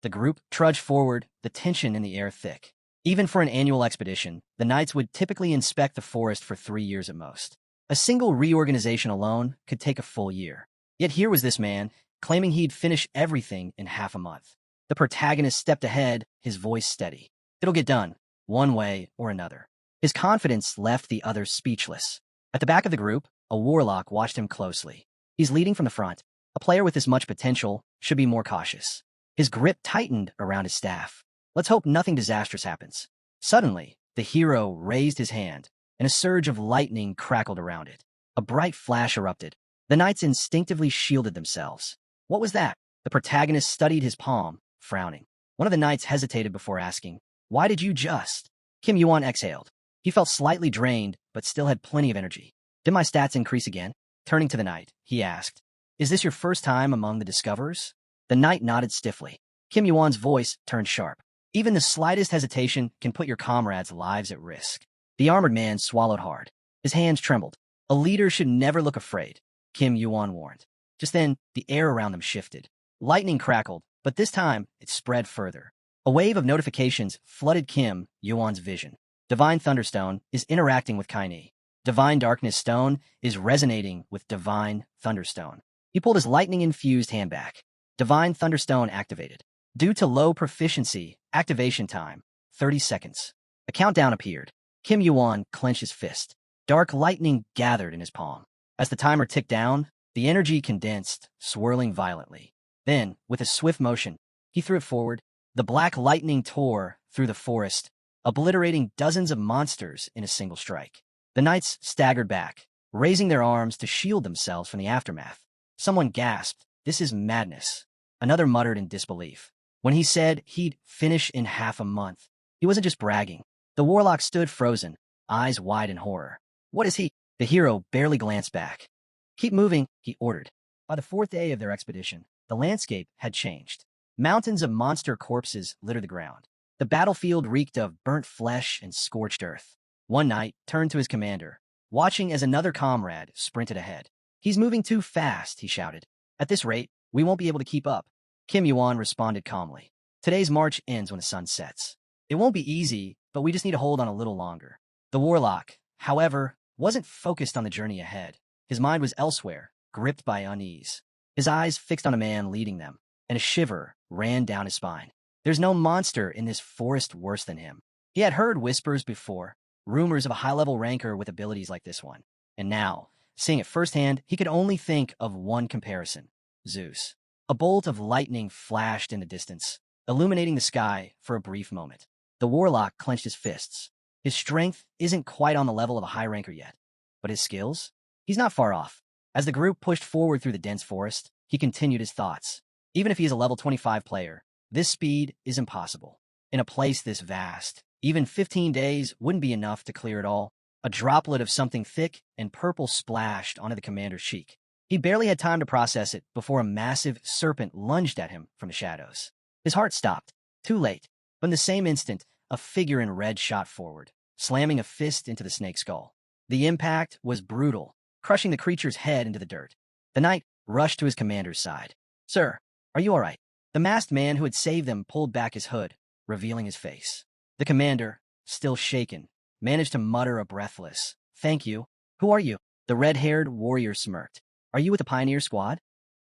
The group trudged forward, the tension in the air thick. Even for an annual expedition, the knights would typically inspect the forest for 3 years at most. A single reorganization alone could take a full year. Yet here was this man, claiming he'd finish everything in half a month. The protagonist stepped ahead, his voice steady. It'll get done, one way or another. His confidence left the others speechless. At the back of the group, a warlock watched him closely. He's leading from the front. A player with this much potential should be more cautious. His grip tightened around his staff. Let's hope nothing disastrous happens. Suddenly, the hero raised his hand, and a surge of lightning crackled around it. A bright flash erupted. The knights instinctively shielded themselves. What was that? The protagonist studied his palm, frowning. One of the knights hesitated before asking, Why did you just? Kim Yuan exhaled. He felt slightly drained, but still had plenty of energy. Did my stats increase again? Turning to the knight, he asked, Is this your first time among the discoverers? The knight nodded stiffly. Kim Yuan's voice turned sharp. Even the slightest hesitation can put your comrades' lives at risk. The armored man swallowed hard. His hands trembled. A leader should never look afraid, Kim Yuan warned. Just then, the air around them shifted. Lightning crackled, but this time, it spread further. A wave of notifications flooded Kim Yuan's vision. Divine Thunderstone is interacting with Kaini. Divine Darkness Stone is resonating with Divine Thunderstone. He pulled his lightning-infused hand back. Divine Thunderstone activated. Due to low proficiency, activation time, 30 seconds. A countdown appeared. Kim Yuan clenched his fist. Dark lightning gathered in his palm. As the timer ticked down, the energy condensed, swirling violently. Then, with a swift motion, he threw it forward. The black lightning tore through the forest, obliterating dozens of monsters in a single strike. The knights staggered back, raising their arms to shield themselves from the aftermath. Someone gasped, This is madness. Another muttered in disbelief. When he said he'd finish in half a month, he wasn't just bragging. The warlock stood frozen, eyes wide in horror. What is he? The hero barely glanced back. Keep moving, he ordered. By the 4th day of their expedition, the landscape had changed. Mountains of monster corpses littered the ground. The battlefield reeked of burnt flesh and scorched earth. One knight turned to his commander, watching as another comrade sprinted ahead. He's moving too fast, he shouted. At this rate, we won't be able to keep up. Kim Yuan responded calmly. Today's march ends when the sun sets. It won't be easy, but we just need to hold on a little longer. The warlock, however, wasn't focused on the journey ahead. His mind was elsewhere, gripped by unease. His eyes fixed on a man leading them, and a shiver ran down his spine. There's no monster in this forest worse than him. He had heard whispers before, rumors of a high-level ranker with abilities like this one. And now, seeing it firsthand, he could only think of one comparison: Zeus. A bolt of lightning flashed in the distance, illuminating the sky for a brief moment. The warlock clenched his fists. His strength isn't quite on the level of a high ranker yet, but his skills? He's not far off. As the group pushed forward through the dense forest, he continued his thoughts. Even if he is a level 25 player, this speed is impossible. In a place this vast, even 15 days wouldn't be enough to clear it all. A droplet of something thick and purple splashed onto the commander's cheek. He barely had time to process it before a massive serpent lunged at him from the shadows. His heart stopped. Too late. But in the same instant, a figure in red shot forward, slamming a fist into the snake's skull. The impact was brutal, crushing the creature's head into the dirt. The knight rushed to his commander's side. "Sir, are you all right?" The masked man who had saved them pulled back his hood, revealing his face. The commander, still shaken, managed to mutter a breathless, "Thank you. Who are you?" The red-haired warrior smirked. "Are you with the Pioneer Squad?"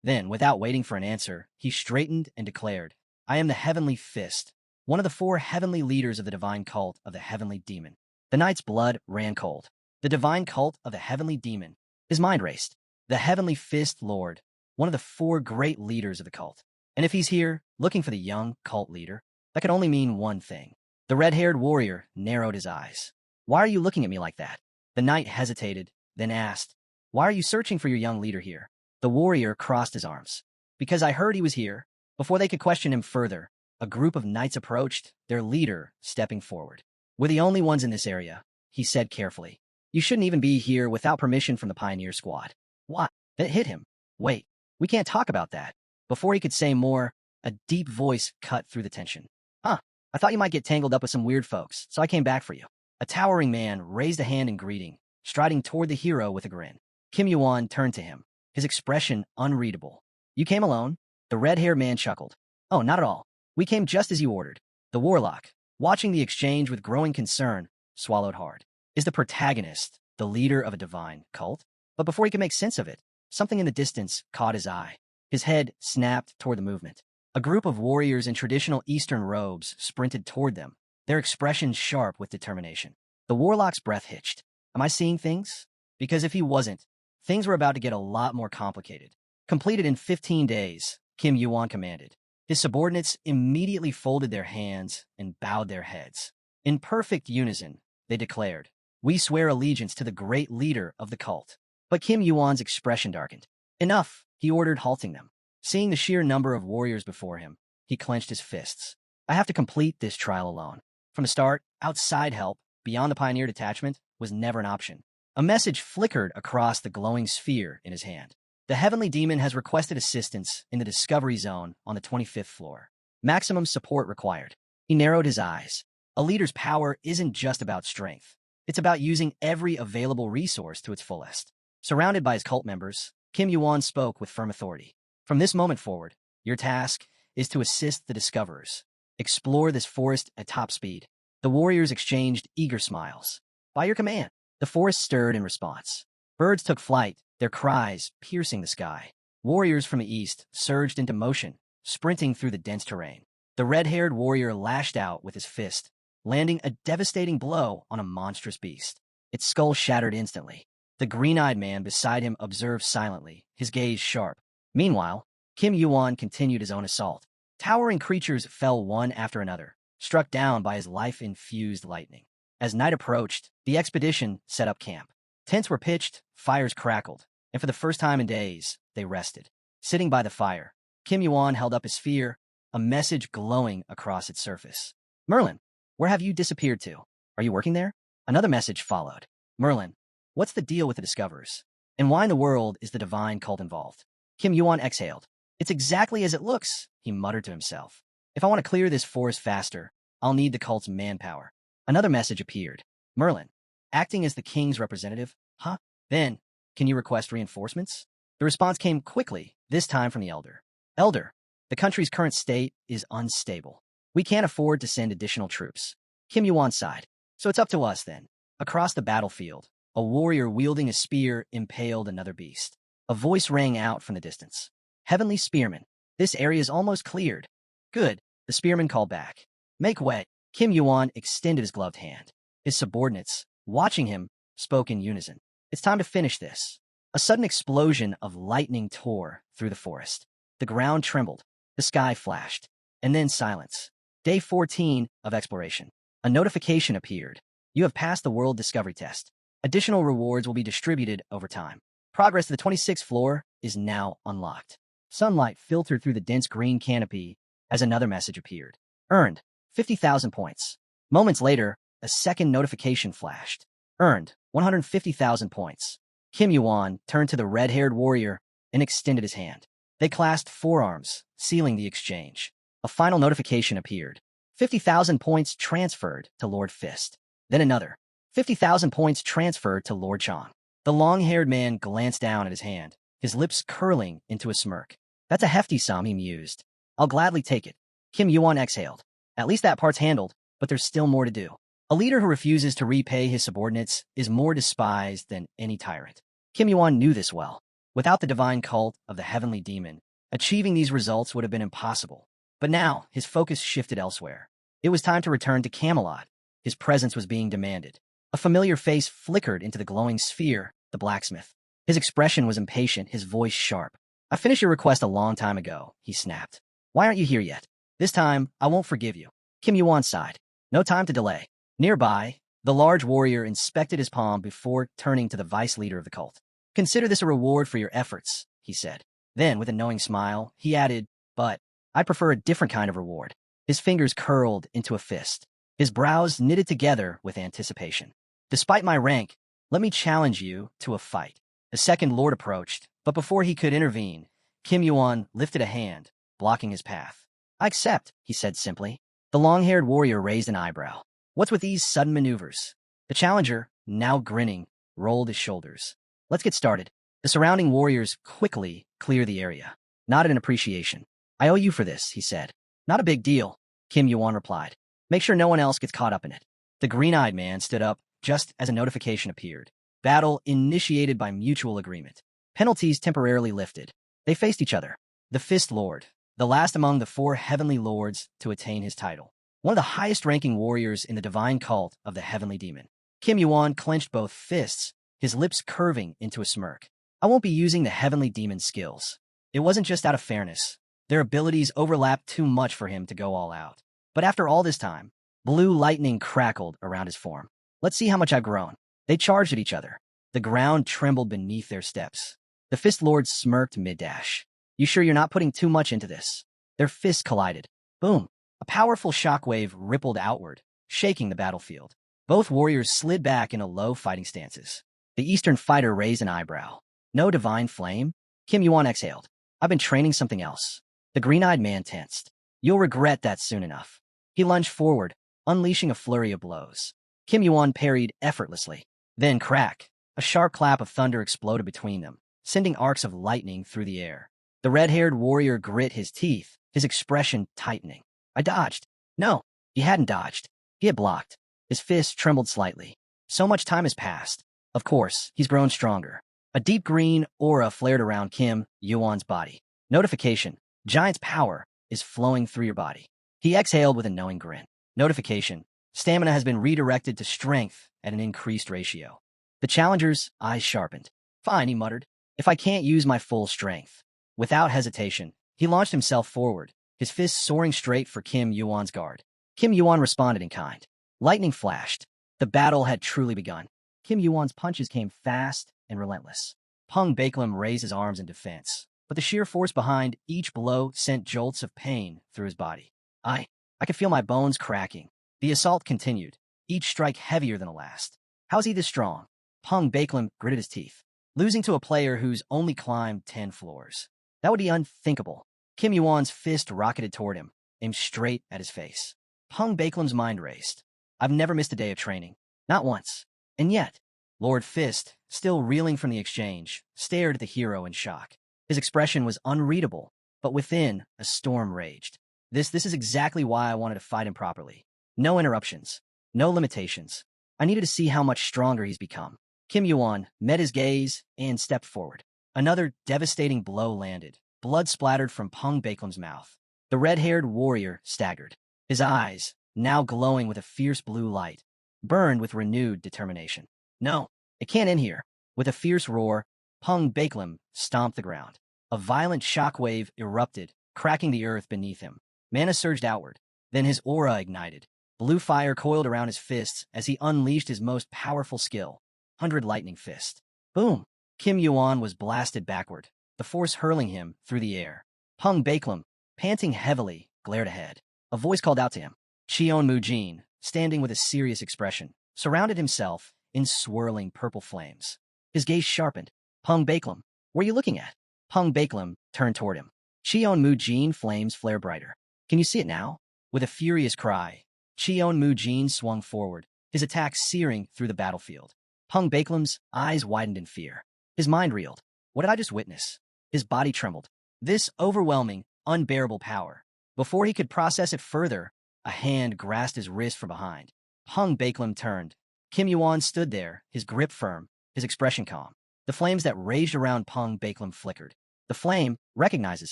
Then, without waiting for an answer, he straightened and declared, "I am the Heavenly Fist, one of the 4 heavenly leaders of the divine cult of the Heavenly Demon." The knight's blood ran cold. The divine cult of the Heavenly Demon. His mind raced. The Heavenly Fist Lord, one of the 4 great leaders of the cult. And if he's here, looking for the young cult leader, that could only mean one thing. The red-haired warrior narrowed his eyes. "Why are you looking at me like that?" The knight hesitated, then asked, "Why are you searching for your young leader here?" The warrior crossed his arms. "Because I heard he was here." Before they could question him further, a group of knights approached, their leader stepping forward. "We're the only ones in this area," he said carefully. "You shouldn't even be here without permission from the Pioneer Squad." "What?" That hit him. "Wait, we can't talk about that." Before he could say more, a deep voice cut through the tension. "Huh, I thought you might get tangled up with some weird folks, so I came back for you." A towering man raised a hand in greeting, striding toward the hero with a grin. Kim Yuan turned to him, his expression unreadable. "You came alone?" The red-haired man chuckled. "Oh, not at all. We came just as you ordered." The warlock, watching the exchange with growing concern, swallowed hard. Is the protagonist the leader of a divine cult? But before he could make sense of it, something in the distance caught his eye. His head snapped toward the movement. A group of warriors in traditional Eastern robes sprinted toward them, their expressions sharp with determination. The warlock's breath hitched. Am I seeing things? Because if he wasn't, things were about to get a lot more complicated. Completed in 15 days, Kim Yuan commanded. His subordinates immediately folded their hands and bowed their heads. In perfect unison, they declared, "We swear allegiance to the great leader of the cult." But Kim Yuan's expression darkened. "Enough," he ordered, halting them. Seeing the sheer number of warriors before him, he clenched his fists. "I have to complete this trial alone." From the start, outside help, beyond the Pioneer detachment, was never an option. A message flickered across the glowing sphere in his hand. The Heavenly Demon has requested assistance in the Discovery Zone on the 25th floor. Maximum support required. He narrowed his eyes. A leader's power isn't just about strength. It's about using every available resource to its fullest. Surrounded by his cult members, Kim Yuan spoke with firm authority. "From this moment forward, your task is to assist the Discoverers. Explore this forest at top speed." The warriors exchanged eager smiles. "By your command." The forest stirred in response. Birds took flight, their cries piercing the sky. Warriors from the east surged into motion, sprinting through the dense terrain. The red-haired warrior lashed out with his fist, landing a devastating blow on a monstrous beast. Its skull shattered instantly. The green-eyed man beside him observed silently, his gaze sharp. Meanwhile, Kim Yuan continued his own assault. Towering creatures fell one after another, struck down by his life-infused lightning. As night approached, the expedition set up camp. Tents were pitched, fires crackled, and for the first time in days, they rested. Sitting by the fire, Kim Yuan held up his sphere, a message glowing across its surface. "Merlin, where have you disappeared to? Are you working there?" Another message followed. "Merlin, what's the deal with the Discoverers? And why in the world is the divine cult involved?" Kim Yuan exhaled. "It's exactly as it looks," he muttered to himself. "If I want to clear this forest faster, I'll need the cult's manpower." Another message appeared. "Merlin, acting as the king's representative? Huh? Then, can you request reinforcements?" The response came quickly, this time from the Elder. "Elder, the country's current state is unstable. We can't afford to send additional troops." Kim Yuan sighed. "So it's up to us, then." Across the battlefield, a warrior wielding a spear impaled another beast. A voice rang out from the distance. Heavenly Spearman, this area is almost cleared. Good, the spearman called back. Make way. Kim Yuan extended his gloved hand. His subordinates, watching him, spoke in unison. It's time to finish this. A sudden explosion of lightning tore through the forest. The ground trembled, the sky flashed, and then silence. Day 14 of exploration. A notification appeared. You have passed the world discovery test. Additional rewards will be distributed over time. Progress to the 26th floor is now unlocked. Sunlight filtered through the dense green canopy as another message appeared. Earned 50,000 points. Moments later, a second notification flashed. Earned 150,000 points. Kim Yuan turned to the red-haired warrior and extended his hand. They clasped forearms, sealing the exchange. A final notification appeared. 50,000 points transferred to Lord Fist. Then another. 50,000 points transferred to Lord Chong. The long-haired man glanced down at his hand, his lips curling into a smirk. That's a hefty sum, he mused. I'll gladly take it. Kim Yuan exhaled. At least that part's handled, but there's still more to do. A leader who refuses to repay his subordinates is more despised than any tyrant. Kim Yuan knew this well. Without the divine cult of the heavenly demon, achieving these results would have been impossible. But now, his focus shifted elsewhere. It was time to return to Camelot. His presence was being demanded. A familiar face flickered into the glowing sphere, the blacksmith. His expression was impatient, his voice sharp. I finished your request a long time ago, he snapped. Why aren't you here yet? This time, I won't forgive you. Kim Yuan sighed. No time to delay. Nearby, the large warrior inspected his palm before turning to the vice leader of the cult. Consider this a reward for your efforts, he said. Then, with a knowing smile, he added, but I prefer a different kind of reward. His fingers curled into a fist. His brows knitted together with anticipation. Despite my rank, let me challenge you to a fight. The second lord approached, but before he could intervene, Kim Yuan lifted a hand, blocking his path. I accept, he said simply. The long-haired warrior raised an eyebrow. What's with these sudden maneuvers? The challenger, now grinning, rolled his shoulders. Let's get started. The surrounding warriors quickly cleared the area, nodded in appreciation. I owe you for this, he said. Not a big deal, Kim Yuan replied. Make sure no one else gets caught up in it. The green-eyed man stood up just as a notification appeared. Battle initiated by mutual agreement. Penalties temporarily lifted. They faced each other. The Fist Lord, the last among the 4 heavenly lords to attain his title. One of the highest-ranking warriors in the divine cult of the heavenly demon. Kim Yuan clenched both fists, his lips curving into a smirk. I won't be using the heavenly demon's skills. It wasn't just out of fairness. Their abilities overlapped too much for him to go all out. But after all this time, blue lightning crackled around his form. Let's see how much I've grown. They charged at each other. The ground trembled beneath their steps. The Fist Lord smirked mid-dash. You sure you're not putting too much into this? Their fists collided. Boom. A powerful shockwave rippled outward, shaking the battlefield. Both warriors slid back into low fighting stances. The Eastern fighter raised an eyebrow. No divine flame? Kim Yuan exhaled. I've been training something else. The green-eyed man tensed. You'll regret that soon enough. He lunged forward, unleashing a flurry of blows. Kim Yuan parried effortlessly. Then crack. A sharp clap of thunder exploded between them, sending arcs of lightning through the air. The red-haired warrior grit his teeth, his expression tightening. I dodged. No, he hadn't dodged. He had blocked. His fist trembled slightly. So much time has passed. Of course, he's grown stronger. A deep green aura flared around Kim Yuan's body. Notification. Giant's power is flowing through your body. He exhaled with a knowing grin. Notification. Stamina has been redirected to strength at an increased ratio. The challenger's eyes sharpened. Fine, he muttered. If I can't use my full strength. Without hesitation, he launched himself forward, his fists soaring straight for Kim Yuan's guard. Kim Yuan responded in kind. Lightning flashed. The battle had truly begun. Kim Yuan's punches came fast and relentless. Peng Bakelim raised his arms in defense, but the sheer force behind each blow sent jolts of pain through his body. I could feel my bones cracking. The assault continued, each strike heavier than the last. How's he this strong? Peng Bakelim gritted his teeth. Losing to a player who's only climbed 10 floors. That would be unthinkable. Kim Yuan's fist rocketed toward him, aimed straight at his face. Peng Bakelim's mind raced. I've never missed a day of training. Not once. And yet, Lord Fist, still reeling from the exchange, stared at the hero in shock. His expression was unreadable, but within, a storm raged. This is exactly why I wanted to fight him properly. No interruptions. No limitations. I needed to see how much stronger he's become. Kim Yuan met his gaze and stepped forward. Another devastating blow landed. Blood splattered from Peng Baeklim's mouth. The red-haired warrior staggered. His eyes, now glowing with a fierce blue light, burned with renewed determination. No, it can't end here. With a fierce roar, Peng Baeklim stomped the ground. A violent shockwave erupted, cracking the earth beneath him. Mana surged outward. Then his aura ignited. Blue fire coiled around his fists as he unleashed his most powerful skill, 100 Lightning Fist. Boom! Kim Yuan was blasted backward, the force hurling him through the air. Peng Baeklim, panting heavily, glared ahead. A voice called out to him. Cheon Mujin, standing with a serious expression, surrounded himself in swirling purple flames. His gaze sharpened. Peng Baeklim, what are you looking at? Peng Baeklim turned toward him. Cheon Mujin flames flare brighter. Can you see it now? With a furious cry, Cheon Mujin swung forward, his attack searing through the battlefield. Peng Baeklim's eyes widened in fear. His mind reeled. What did I just witness? His body trembled. This overwhelming, unbearable power. Before he could process it further, a hand grasped his wrist from behind. Peng Baeklim turned. Kim Yuan stood there, his grip firm, his expression calm. The flames that raged around Peng Baeklim flickered. The flame recognizes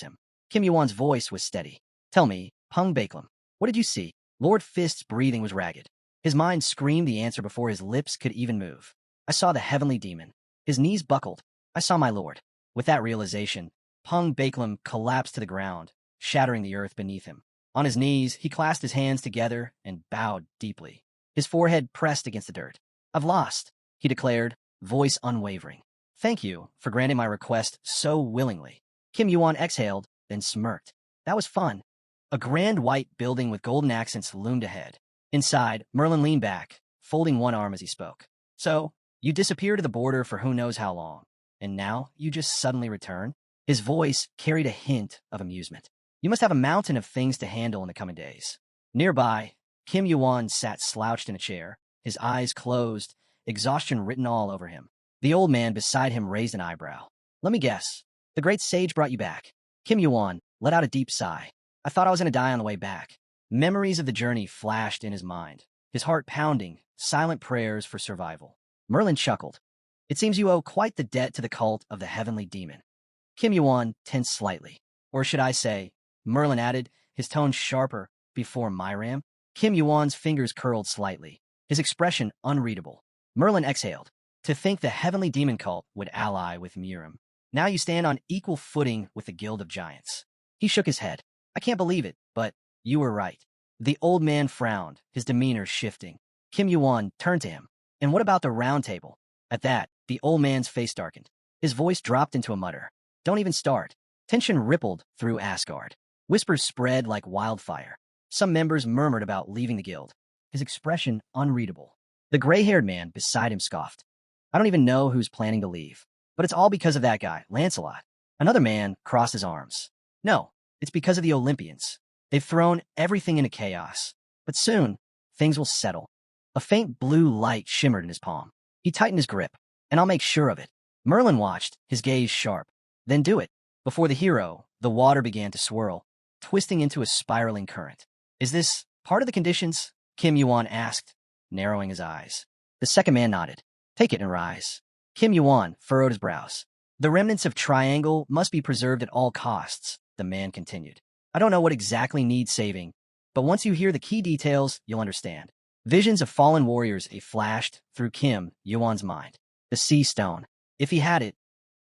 him. Kim Yuan's voice was steady. Tell me, Peng Baeklim, what did you see? Lord Fist's breathing was ragged. His mind screamed the answer before his lips could even move. I saw the heavenly demon. His knees buckled. I saw my lord. With that realization, Peng Baeklim collapsed to the ground, shattering the earth beneath him. On his knees, he clasped his hands together and bowed deeply. His forehead pressed against the dirt. I've lost, he declared, voice unwavering. Thank you for granting my request so willingly. Kim Yuan exhaled, then smirked. That was fun. A grand white building with golden accents loomed ahead. Inside, Merlin leaned back, folding one arm as he spoke. So, you disappeared to the border for who knows how long, and now you just suddenly return? His voice carried a hint of amusement. You must have a mountain of things to handle in the coming days. Nearby, Kim Yuan sat slouched in a chair, his eyes closed, exhaustion written all over him. The old man beside him raised an eyebrow. Let me guess. The great sage brought you back. Kim Yuan let out a deep sigh. I thought I was going to die on the way back. Memories of the journey flashed in his mind, his heart pounding, silent prayers for survival. Merlin chuckled. It seems you owe quite the debt to the cult of the heavenly demon. Kim Yuan tensed slightly. Or should I say, Merlin added, his tone sharper, before Myram. Kim Yuan's fingers curled slightly, his expression unreadable. Merlin exhaled. To think the heavenly demon cult would ally with Myram. Now you stand on equal footing with the Guild of Giants. He shook his head. I can't believe it, but you were right. The old man frowned, his demeanor shifting. Kim Yuan turned to him. And what about the round table? At that, the old man's face darkened. His voice dropped into a mutter. Don't even start. Tension rippled through Asgard. Whispers spread like wildfire. Some members murmured about leaving the guild. His expression unreadable. The gray-haired man beside him scoffed. I don't even know who's planning to leave. But it's all because of that guy, Lancelot. Another man crossed his arms. No, it's because of the Olympians. They've thrown everything into chaos. But soon, things will settle. A faint blue light shimmered in his palm. He tightened his grip, and I'll make sure of it. Merlin watched, his gaze sharp. Then do it. Before the hero, the water began to swirl, twisting into a spiraling current. Is this part of the conditions? Kim Yuan asked, narrowing his eyes. The second man nodded. Take it and rise. Kim Yuan furrowed his brows. The remnants of Triangle must be preserved at all costs, the man continued. I don't know what exactly needs saving, but once you hear the key details, you'll understand. Visions of fallen warriors flashed through Kim Yuan's mind. The sea stone. If he had it,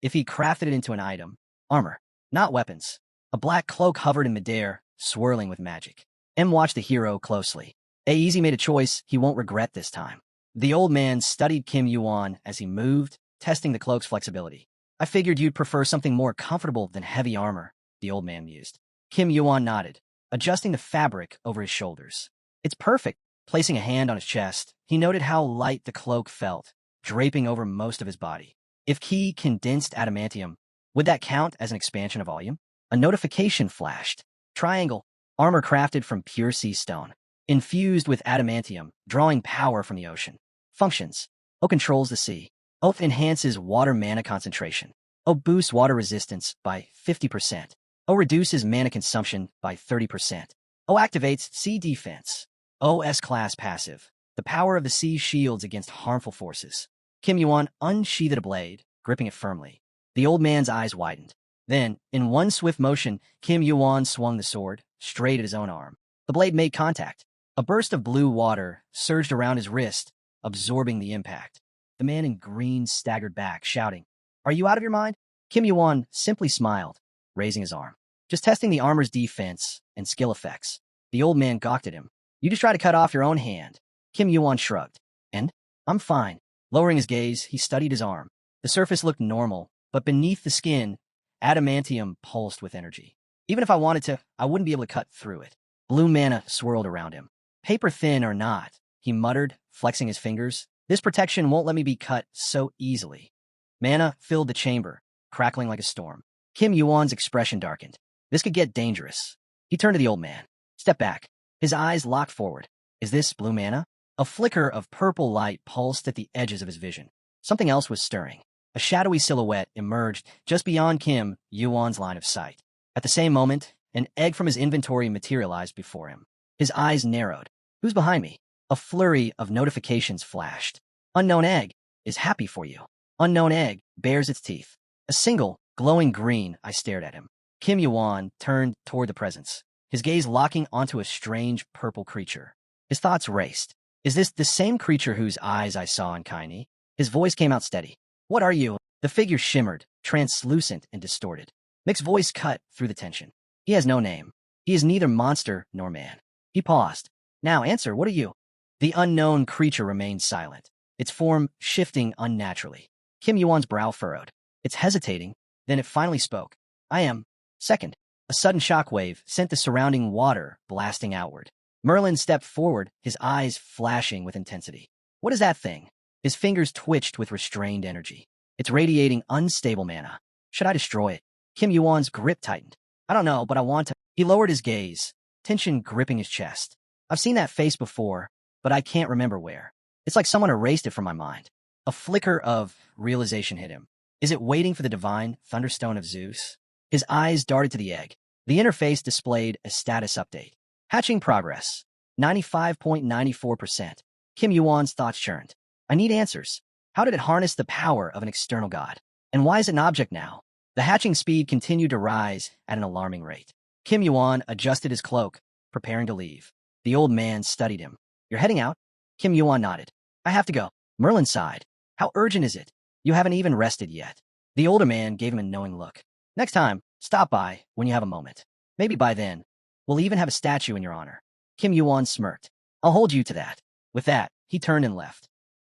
if he crafted it into an item. Armor, not weapons. A black cloak hovered in midair, swirling with magic. M watched the hero closely. Easy made a choice he won't regret this time. The old man studied Kim Yuan as he moved, testing the cloak's flexibility. I figured you'd prefer something more comfortable than heavy armor, the old man mused. Kim Yuan nodded, adjusting the fabric over his shoulders. It's perfect. Placing a hand on his chest, he noted how light the cloak felt, draping over most of his body. If key condensed adamantium, would that count as an expansion of volume? A notification flashed. Triangle, armor crafted from pure sea stone. Infused with adamantium, drawing power from the ocean. Functions. O controls the sea. O enhances water mana concentration. O boosts water resistance by 50%. O reduces mana consumption by 30%. O activates sea defense. O S-class passive. The power of the sea shields against harmful forces. Kim Yuan unsheathed a blade, gripping it firmly. The old man's eyes widened. Then, in one swift motion, Kim Yuan swung the sword, straight at his own arm. The blade made contact. A burst of blue water surged around his wrist, absorbing the impact. The man in green staggered back, shouting, "Are you out of your mind?" Kim Yuan simply smiled, raising his arm. "Just testing the armor's defense and skill effects." The old man gawked at him. "You just try to cut off your own hand." Kim Yuan shrugged. "And? I'm fine." Lowering his gaze, he studied his arm. The surface looked normal, but beneath the skin, adamantium pulsed with energy. Even if I wanted to, I wouldn't be able to cut through it. Blue mana swirled around him. "Paper thin or not," he muttered, flexing his fingers, "this protection won't let me be cut so easily." Mana filled the chamber, crackling like a storm. Kim Yuan's expression darkened. This could get dangerous. He turned to the old man. "Step back." His eyes locked forward. "Is this blue mana?" A flicker of purple light pulsed at the edges of his vision. Something else was stirring. A shadowy silhouette emerged just beyond Kim Yuan's line of sight. At the same moment, an egg from his inventory materialized before him. His eyes narrowed. "Who's behind me?" A flurry of notifications flashed. "Unknown egg is happy for you. Unknown egg bares its teeth." A single, glowing green. I stared at him. Kim Yuan turned toward the presence, his gaze locking onto a strange purple creature. His thoughts raced. Is this the same creature whose eyes I saw in Kaini? His voice came out steady. "What are you?" The figure shimmered, translucent and distorted. Mick's voice cut through the tension. "He has no name. He is neither monster nor man." He paused. "Now answer, what are you?" The unknown creature remained silent, its form shifting unnaturally. Kim Yuan's brow furrowed. It's hesitating, then it finally spoke. "I am second." A sudden shockwave sent the surrounding water blasting outward. Merlin stepped forward, his eyes flashing with intensity. "What is that thing?" His fingers twitched with restrained energy. "It's radiating unstable mana. Should I destroy it?" Kim Yuan's grip tightened. "I don't know, but I want to." He lowered his gaze, tension gripping his chest. "I've seen that face before, but I can't remember where. It's like someone erased it from my mind." A flicker of realization hit him. Is it waiting for the divine thunderstone of Zeus? His eyes darted to the egg. The interface displayed a status update. Hatching progress, 95.94%. Kim Yuan's thoughts churned. "I need answers. How did it harness the power of an external god? And why is it an object now?" The hatching speed continued to rise at an alarming rate. Kim Yuan adjusted his cloak, preparing to leave. The old man studied him. "You're heading out?" Kim Yuan nodded. "I have to go." Merlin sighed. "How urgent is it? You haven't even rested yet." The older man gave him a knowing look. "Next time, stop by when you have a moment. Maybe by then, we'll even have a statue in your honor." Kim Yuan smirked. "I'll hold you to that." With that, he turned and left.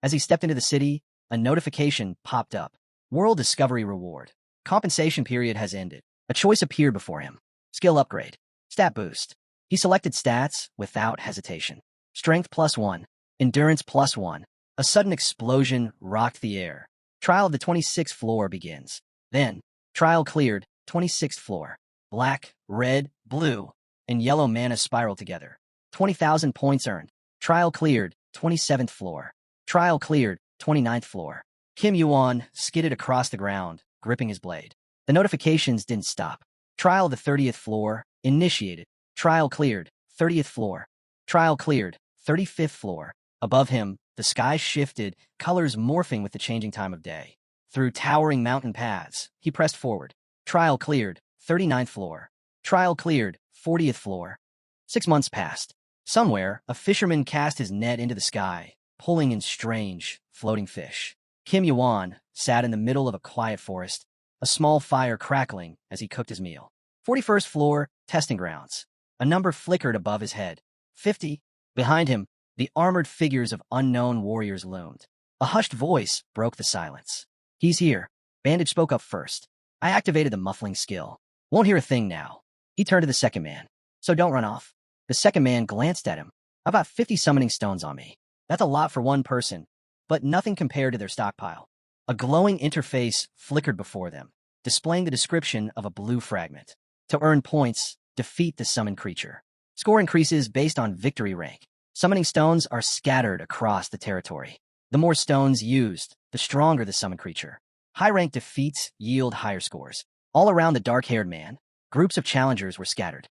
As he stepped into the city, a notification popped up. World Discovery Reward. Compensation period has ended. A choice appeared before him. Skill upgrade. Stat boost. He selected stats without hesitation. Strength +1. Endurance +1. A sudden explosion rocked the air. Trial of the 26th floor begins. Then, trial cleared, 26th floor. Black, red, blue, and yellow mana spiral together. 20,000 points earned. Trial cleared, 27th floor. Trial cleared, 29th floor. Kim Yuan skidded across the ground, gripping his blade. The notifications didn't stop. Trial of the 30th floor, initiated. Trial cleared, 30th floor. Trial cleared, 35th floor. Above him, the sky shifted, colors morphing with the changing time of day. Through towering mountain paths, he pressed forward. Trial cleared, 39th floor. Trial cleared, 40th floor. 6 months passed. Somewhere, a fisherman cast his net into the sky, pulling in strange, floating fish. Kim Yuan sat in the middle of a quiet forest, a small fire crackling as he cooked his meal. 41st floor, testing grounds. A number flickered above his head. 50. Behind him, the armored figures of unknown warriors loomed. A hushed voice broke the silence. "He's here." Bandage spoke up first. "I activated the muffling skill. Won't hear a thing now." He turned to the second man. "So don't run off." The second man glanced at him. "I've got 50 summoning stones on me. That's a lot for one person, but nothing compared to their stockpile." A glowing interface flickered before them, displaying the description of a blue fragment. To earn points, defeat the summoned creature. Score increases based on victory rank. Summoning stones are scattered across the territory. The more stones used, the stronger the summoned creature. High-rank defeats yield higher scores. All around the dark-haired man, groups of challengers were scattered.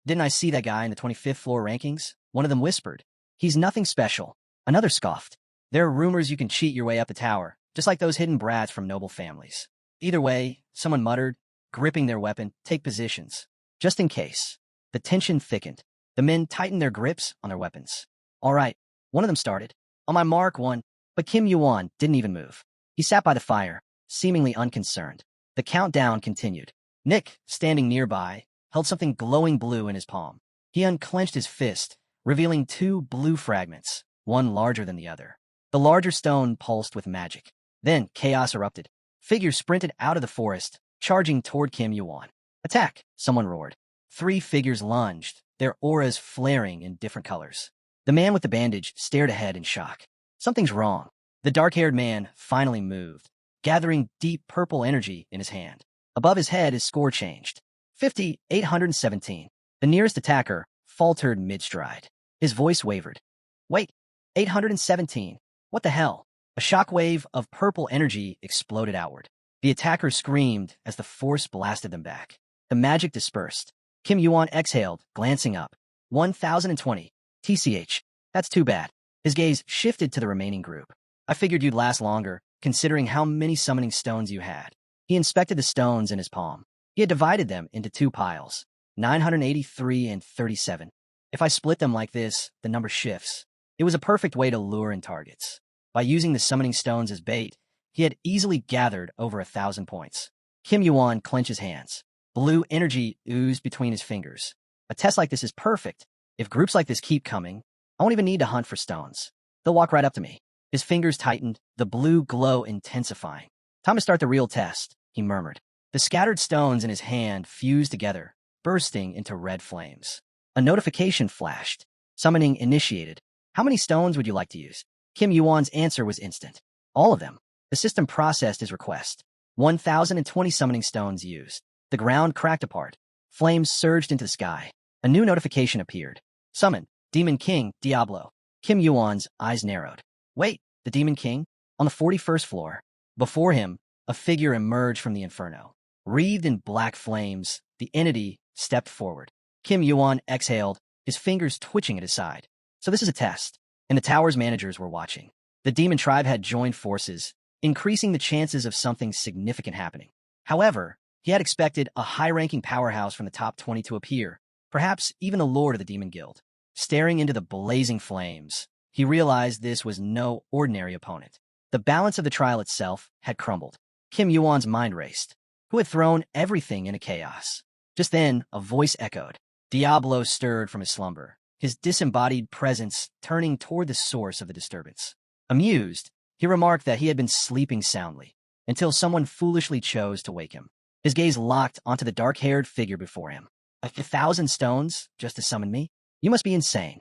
"Didn't I see that guy in the 25th floor rankings?" One of them whispered. "He's nothing special." Another scoffed. There are rumors you can cheat your way up the tower, just like those hidden brats from noble families. Either way, someone muttered, gripping their weapon, take positions. Just in case. The tension thickened. The men tightened their grips on their weapons. All right, one of them started. On my mark, one. But Kim Yuan didn't even move. He sat by the fire, seemingly unconcerned. The countdown continued. Nick, standing nearby, held something glowing blue in his palm. He unclenched his fist, revealing two blue fragments, one larger than the other. The larger stone pulsed with magic. Then chaos erupted. Figures sprinted out of the forest, charging toward Kim Yuan. Attack! Someone roared. 3 figures lunged, their auras flaring in different colors. The man with the bandage stared ahead in shock. Something's wrong. The dark-haired man finally moved, gathering deep purple energy in his hand. Above his head, his score changed. 817. The nearest attacker faltered mid-stride. His voice wavered. Wait, 817. What the hell? A shockwave of purple energy exploded outward. The attackers screamed as the force blasted them back. The magic dispersed. Kim Yuan exhaled, glancing up. 1020. TCH. That's too bad. His gaze shifted to the remaining group. I figured you'd last longer, considering how many summoning stones you had. He inspected the stones in his palm. He had divided them into 2 piles, 983 and 37. If I split them like this, the number shifts. It was a perfect way to lure in targets. By using the summoning stones as bait, he had easily gathered over 1,000 points. Kim Yuan clenched his hands. Blue energy oozed between his fingers. A test like this is perfect. If groups like this keep coming, I won't even need to hunt for stones. They'll walk right up to me. His fingers tightened, the blue glow intensifying. Time to start the real test, he murmured. The scattered stones in his hand fused together, bursting into red flames. A notification flashed. Summoning initiated. How many stones would you like to use? Kim Yuan's answer was instant. All of them. The system processed his request. 1,020 summoning stones used. The ground cracked apart. Flames surged into the sky. A new notification appeared. Summon, Demon King, Diablo. Kim Yuan's eyes narrowed. Wait, the Demon King? On the 41st floor. Before him, a figure emerged from the inferno. Wreathed in black flames, the entity stepped forward. Kim Yuan exhaled, his fingers twitching at his side. So this is a test, and the tower's managers were watching. The demon tribe had joined forces, increasing the chances of something significant happening. However, he had expected a high-ranking powerhouse from the top 20 to appear, perhaps even the lord of the Demon Guild. Staring into the blazing flames, he realized this was no ordinary opponent. The balance of the trial itself had crumbled. Kim Yuan's mind raced. Who had thrown everything into chaos? Just then, a voice echoed. Diablo stirred from his slumber, his disembodied presence turning toward the source of the disturbance. Amused, he remarked that he had been sleeping soundly, until someone foolishly chose to wake him. His gaze locked onto the dark-haired figure before him. 1,000 stones just to summon me? You must be insane.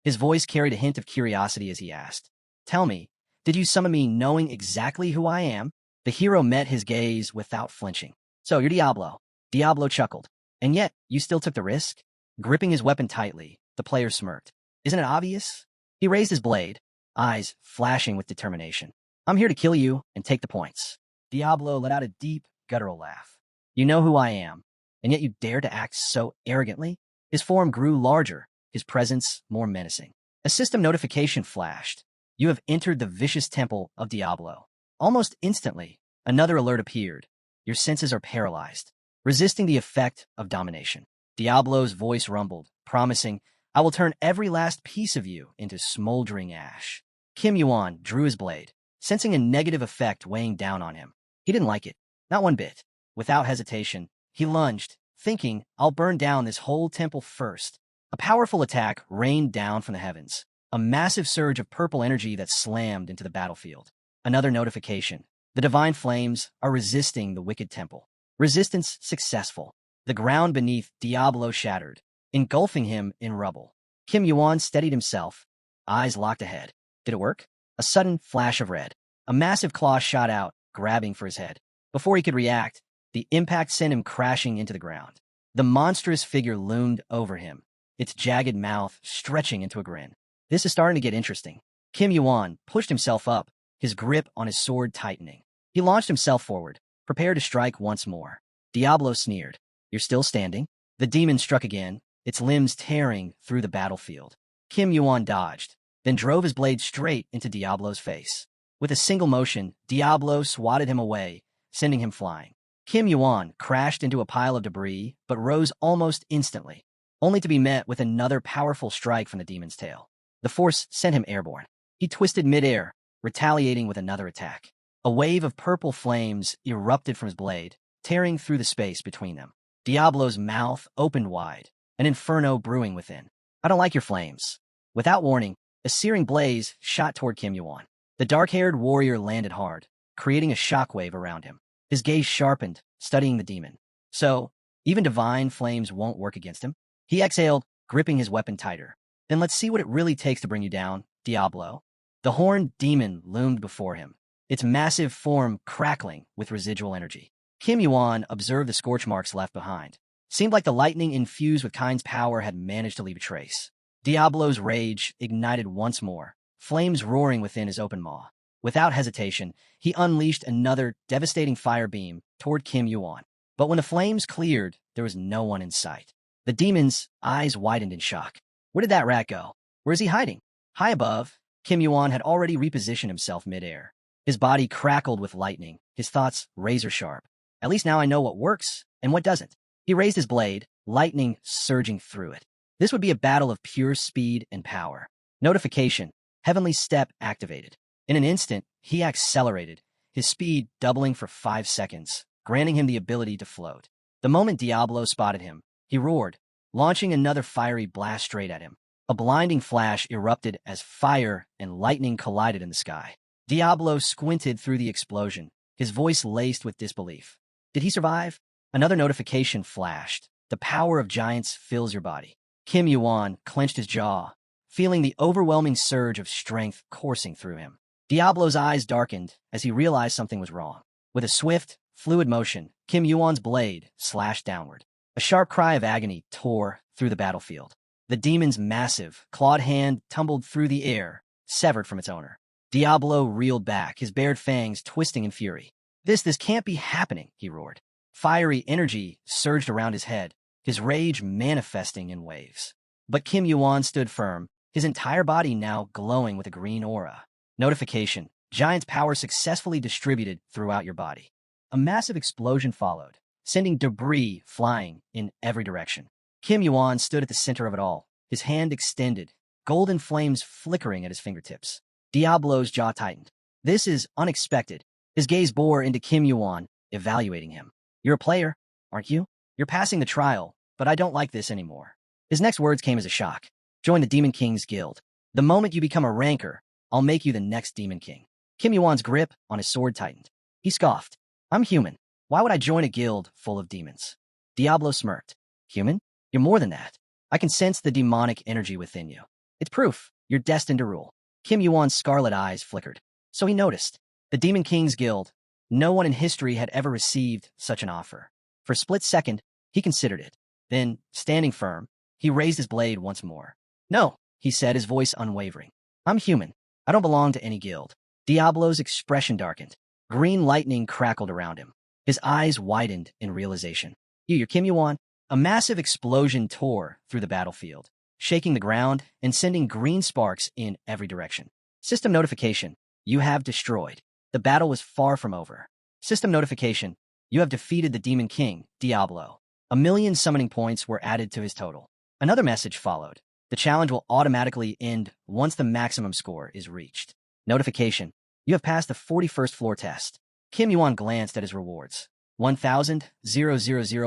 His voice carried a hint of curiosity as he asked. Tell me, did you summon me knowing exactly who I am? The hero met his gaze without flinching. So you're Diablo. Diablo chuckled. And yet, you still took the risk? Gripping his weapon tightly, the player smirked. Isn't it obvious? He raised his blade, eyes flashing with determination. I'm here to kill you and take the points. Diablo let out a deep, guttural laugh. You know who I am, and yet you dare to act so arrogantly? His form grew larger, his presence more menacing. A system notification flashed. You have entered the vicious temple of Diablo. Almost instantly, another alert appeared. Your senses are paralyzed, resisting the effect of domination. Diablo's voice rumbled, promising, I will turn every last piece of you into smoldering ash. Kim Yuan drew his blade, sensing a negative effect weighing down on him. He didn't like it, not one bit. Without hesitation, he lunged, thinking, I'll burn down this whole temple first. A powerful attack rained down from the heavens, a massive surge of purple energy that slammed into the battlefield. Another notification. The divine flames are resisting the wicked temple. Resistance successful. The ground beneath Diablo shattered, engulfing him in rubble. Kim Yuan steadied himself, eyes locked ahead. Did it work? A sudden flash of red. A massive claw shot out, grabbing for his head. Before he could react, the impact sent him crashing into the ground. The monstrous figure loomed over him, its jagged mouth stretching into a grin. This is starting to get interesting. Kim Yuan pushed himself up, his grip on his sword tightening. He launched himself forward, prepared to strike once more. Diablo sneered. You're still standing? The demon struck again, its limbs tearing through the battlefield. Kim Yuan dodged, then drove his blade straight into Diablo's face. With a single motion, Diablo swatted him away, sending him flying. Kim Yuan crashed into a pile of debris, but rose almost instantly, only to be met with another powerful strike from the demon's tail. The force sent him airborne. He twisted midair, retaliating with another attack. A wave of purple flames erupted from his blade, tearing through the space between them. Diablo's mouth opened wide, an inferno brewing within. I don't like your flames. Without warning, a searing blaze shot toward Kim Yuan. The dark-haired warrior landed hard, creating a shockwave around him. His gaze sharpened, studying the demon. So, even divine flames won't work against him? He exhaled, gripping his weapon tighter. Then let's see what it really takes to bring you down, Diablo. The horned demon loomed before him, its massive form crackling with residual energy. Kim Yuan observed the scorch marks left behind. Seemed like the lightning infused with Kind's power had managed to leave a trace. Diablo's rage ignited once more, flames roaring within his open maw. Without hesitation, he unleashed another devastating fire beam toward Kim Yuan. But when the flames cleared, there was no one in sight. The demon's eyes widened in shock. Where did that rat go? Where is he hiding? High above, Kim Yuan had already repositioned himself midair. His body crackled with lightning, his thoughts razor-sharp. At least now I know what works and what doesn't. He raised his blade, lightning surging through it. This would be a battle of pure speed and power. Notification. Heavenly Step activated. In an instant, he accelerated, his speed doubling for 5 seconds, granting him the ability to float. The moment Diablo spotted him, he roared, launching another fiery blast straight at him. A blinding flash erupted as fire and lightning collided in the sky. Diablo squinted through the explosion, his voice laced with disbelief. Did he survive? Another notification flashed. The power of giants fills your body. Kim Yuan clenched his jaw, feeling the overwhelming surge of strength coursing through him. Diablo's eyes darkened as he realized something was wrong. With a swift, fluid motion, Kim Yuan's blade slashed downward. A sharp cry of agony tore through the battlefield. The demon's massive, clawed hand tumbled through the air, severed from its owner. Diablo reeled back, his bared fangs twisting in fury. This can't be happening, he roared. Fiery energy surged around his head, his rage manifesting in waves. But Kim Yuan stood firm, his entire body now glowing with a green aura. Notification. Giant's power successfully distributed throughout your body. A massive explosion followed, sending debris flying in every direction. Kim Yuan stood at the center of it all, his hand extended, golden flames flickering at his fingertips. Diablo's jaw tightened. This is unexpected. His gaze bore into Kim Yuan, evaluating him. You're a player, aren't you? You're passing the trial, but I don't like this anymore. His next words came as a shock. Join the Demon King's Guild. The moment you become a ranker, I'll make you the next Demon King. Kim Yuan's grip on his sword tightened. He scoffed. I'm human. Why would I join a guild full of demons? Diablo smirked. Human? You're more than that. I can sense the demonic energy within you. It's proof you're destined to rule. Kim Yuan's scarlet eyes flickered. So he noticed. The Demon King's Guild. No one in history had ever received such an offer. For a split second, he considered it. Then, standing firm, he raised his blade once more. No, he said, his voice unwavering. I'm human. I don't belong to any guild. Diablo's expression darkened. Green lightning crackled around him. His eyes widened in realization. You're Kim Yuan? A massive explosion tore through the battlefield, shaking the ground and sending green sparks in every direction. System notification. You have destroyed. The battle was far from over. System notification. You have defeated the Demon King, Diablo. 1,000,000 summoning points were added to his total. Another message followed. The challenge will automatically end once the maximum score is reached. Notification. You have passed the 41st floor test. Kim Yuan glanced at his rewards. 1,000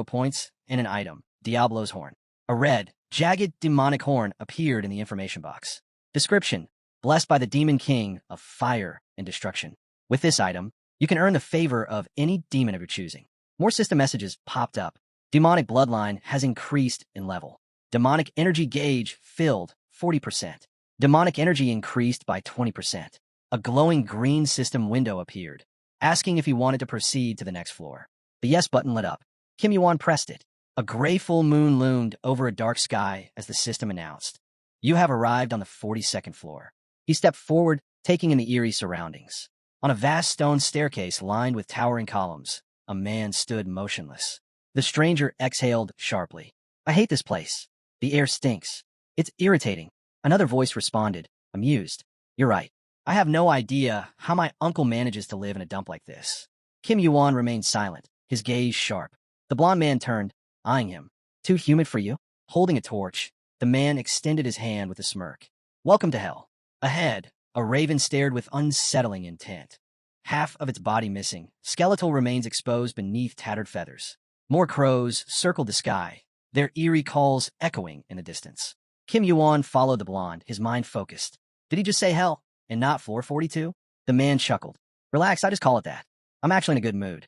points and an item, Diablo's horn. A red, jagged demonic horn appeared in the information box. Description. Blessed by the Demon King of fire and destruction. With this item, you can earn the favor of any demon of your choosing. More system messages popped up. Demonic bloodline has increased in level. Demonic energy gauge filled 40%. Demonic energy increased by 20%. A glowing green system window appeared, asking if he wanted to proceed to the next floor. The yes button lit up. Kim Yuan pressed it. A gray full moon loomed over a dark sky as the system announced. You have arrived on the 42nd floor. He stepped forward, taking in the eerie surroundings. On a vast stone staircase lined with towering columns, a man stood motionless. The stranger exhaled sharply. I hate this place. The air stinks. It's irritating. Another voice responded, amused. You're right. I have no idea how my uncle manages to live in a dump like this. Kim Yuan remained silent, his gaze sharp. The blond man turned, eyeing him. Too humid for you? Holding a torch, the man extended his hand with a smirk. Welcome to hell. Ahead, a raven stared with unsettling intent. Half of its body missing, skeletal remains exposed beneath tattered feathers. More crows circled the sky, their eerie calls echoing in the distance. Kim Yuan followed the blonde, his mind focused. Did he just say hell, and not floor 42? The man chuckled. Relax, I just call it that. I'm actually in a good mood.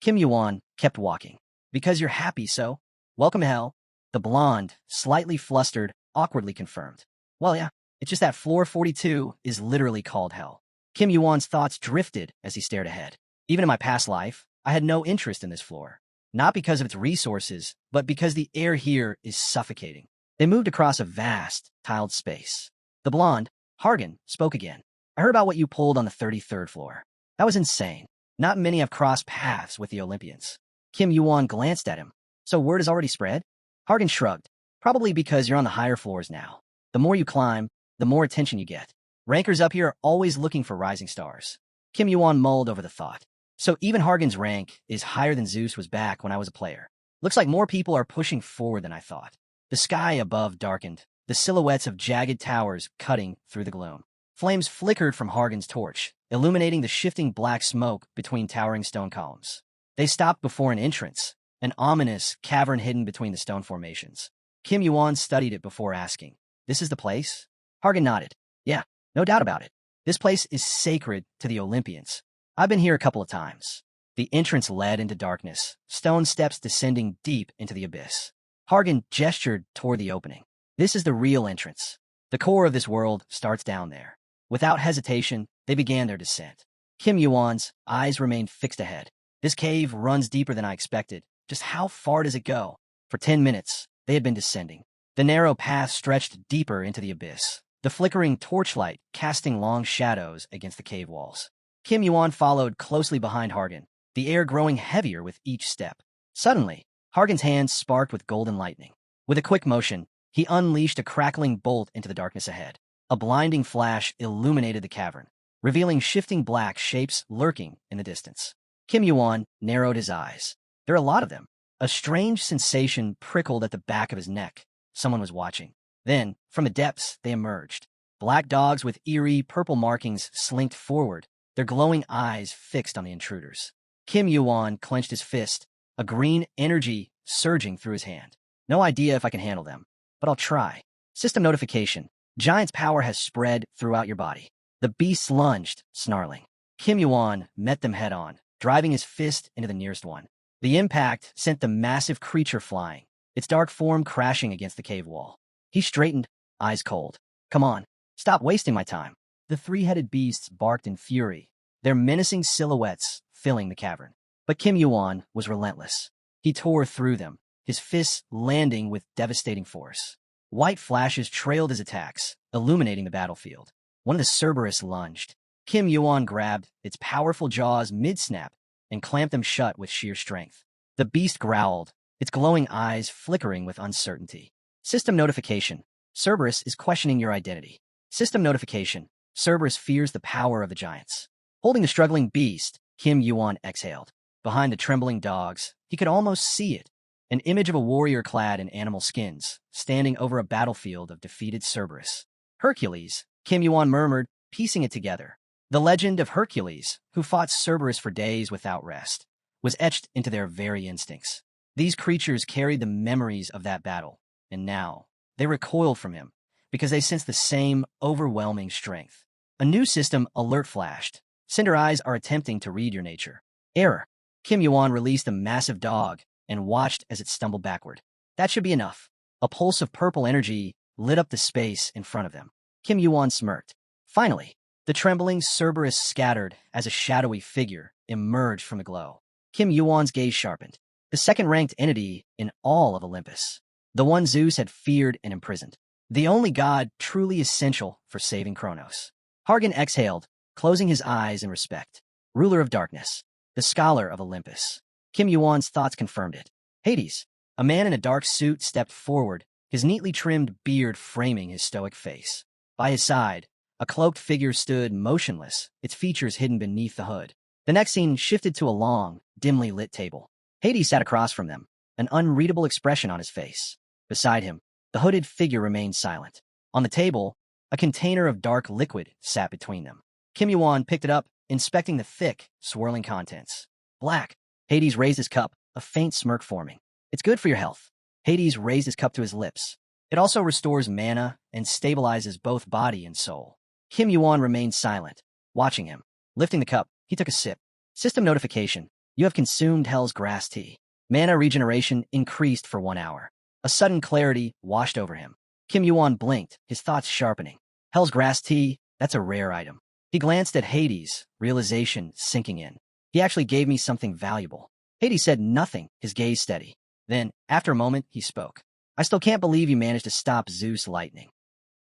Kim Yuan kept walking. Because you're happy, so? Welcome to hell. The blonde, slightly flustered, awkwardly confirmed. Well, yeah, it's just that floor 42 is literally called hell. Kim Yuan's thoughts drifted as he stared ahead. Even in my past life, I had no interest in this floor. Not because of its resources, but because the air here is suffocating. They moved across a vast, tiled space. The blonde, Hargan, spoke again. I heard about what you pulled on the 33rd floor. That was insane. Not many have crossed paths with the Olympians. Kim Yuan glanced at him. So word has already spread? Hargan shrugged. Probably because you're on the higher floors now. The more you climb, the more attention you get. Rankers up here are always looking for rising stars. Kim Yuan mulled over the thought. So even Hargan's rank is higher than Zeus was back when I was a player. Looks like more people are pushing forward than I thought. The sky above darkened, the silhouettes of jagged towers cutting through the gloom. Flames flickered from Hargan's torch, illuminating the shifting black smoke between towering stone columns. They stopped before an entrance, an ominous cavern hidden between the stone formations. Kim Yuan studied it before asking, This is the place? Hargan nodded. Yeah, no doubt about it. This place is sacred to the Olympians. I've been here a couple of times. The entrance led into darkness, stone steps descending deep into the abyss. Hargan gestured toward the opening. This is the real entrance. The core of this world starts down there. Without hesitation, they began their descent. Kim Yuan's eyes remained fixed ahead. This cave runs deeper than I expected. Just how far does it go? For 10 minutes, they had been descending. The narrow path stretched deeper into the abyss, the flickering torchlight casting long shadows against the cave walls. Kim Yuan followed closely behind Hargan, the air growing heavier with each step. Suddenly, Hargan's hands sparked with golden lightning. With a quick motion, he unleashed a crackling bolt into the darkness ahead. A blinding flash illuminated the cavern, revealing shifting black shapes lurking in the distance. Kim Yuan narrowed his eyes. There are a lot of them. A strange sensation prickled at the back of his neck. Someone was watching. Then, from the depths, they emerged. Black dogs with eerie purple markings slinked forward, their glowing eyes fixed on the intruders. Kim Yuan clenched his fist, a green energy surging through his hand. No idea if I can handle them, but I'll try. System notification. Giant's power has spread throughout your body. The beasts lunged, snarling. Kim Yuan met them head-on, driving his fist into the nearest one. The impact sent the massive creature flying, its dark form crashing against the cave wall. He straightened, eyes cold. Come on, stop wasting my time. The three-headed beasts barked in fury, their menacing silhouettes filling the cavern. But Kim Yuan was relentless. He tore through them, his fists landing with devastating force. White flashes trailed his attacks, illuminating the battlefield. One of the Cerberus lunged. Kim Yuan grabbed its powerful jaws mid-snap and clamped them shut with sheer strength. The beast growled, its glowing eyes flickering with uncertainty. System notification. Cerberus is questioning your identity. System notification. Cerberus fears the power of the giants. Holding the struggling beast, Kim Yuan exhaled. Behind the trembling dogs, he could almost see it. An image of a warrior clad in animal skins, standing over a battlefield of defeated Cerberus. Hercules, Kim Yuan murmured, piecing it together. The legend of Hercules, who fought Cerberus for days without rest, was etched into their very instincts. These creatures carried the memories of that battle, and now they recoiled from him because they sensed the same overwhelming strength. A new system alert flashed. Cinder eyes are attempting to read your nature. Error. Kim Yuan released a massive dog and watched as it stumbled backward. That should be enough. A pulse of purple energy lit up the space in front of them. Kim Yuan smirked. Finally, the trembling Cerberus scattered as a shadowy figure emerged from the glow. Kim Yuan's gaze sharpened. The second-ranked entity in all of Olympus. The one Zeus had feared and imprisoned. The only god truly essential for saving Kronos. Hargan exhaled, closing his eyes in respect. Ruler of darkness. The scholar of Olympus. Kim Yuan's thoughts confirmed it. Hades. A man in a dark suit stepped forward, his neatly trimmed beard framing his stoic face. By his side, A cloaked figure stood motionless, its features hidden beneath the hood. The next scene shifted to a long, dimly lit table. Hades sat across from them, an unreadable expression on his face. Beside him, the hooded figure remained silent. On the table, a container of dark liquid sat between them. Yuan picked it up, inspecting the thick, swirling contents. Black. Hades raised his cup, a faint smirk forming. It's good for your health. Hades raised his cup to his lips. It also restores mana and stabilizes both body and soul. Yuan remained silent, watching him. Lifting the cup, he took a sip. System notification. You have consumed Hell's grass tea. Mana regeneration increased for 1 hour. A sudden clarity washed over him. Yuan blinked, his thoughts sharpening. Hell's grass tea, that's a rare item. He glanced at Hades, realization sinking in. He actually gave me something valuable. Hades said nothing, his gaze steady. Then, after a moment, he spoke. I still can't believe you managed to stop Zeus' lightning.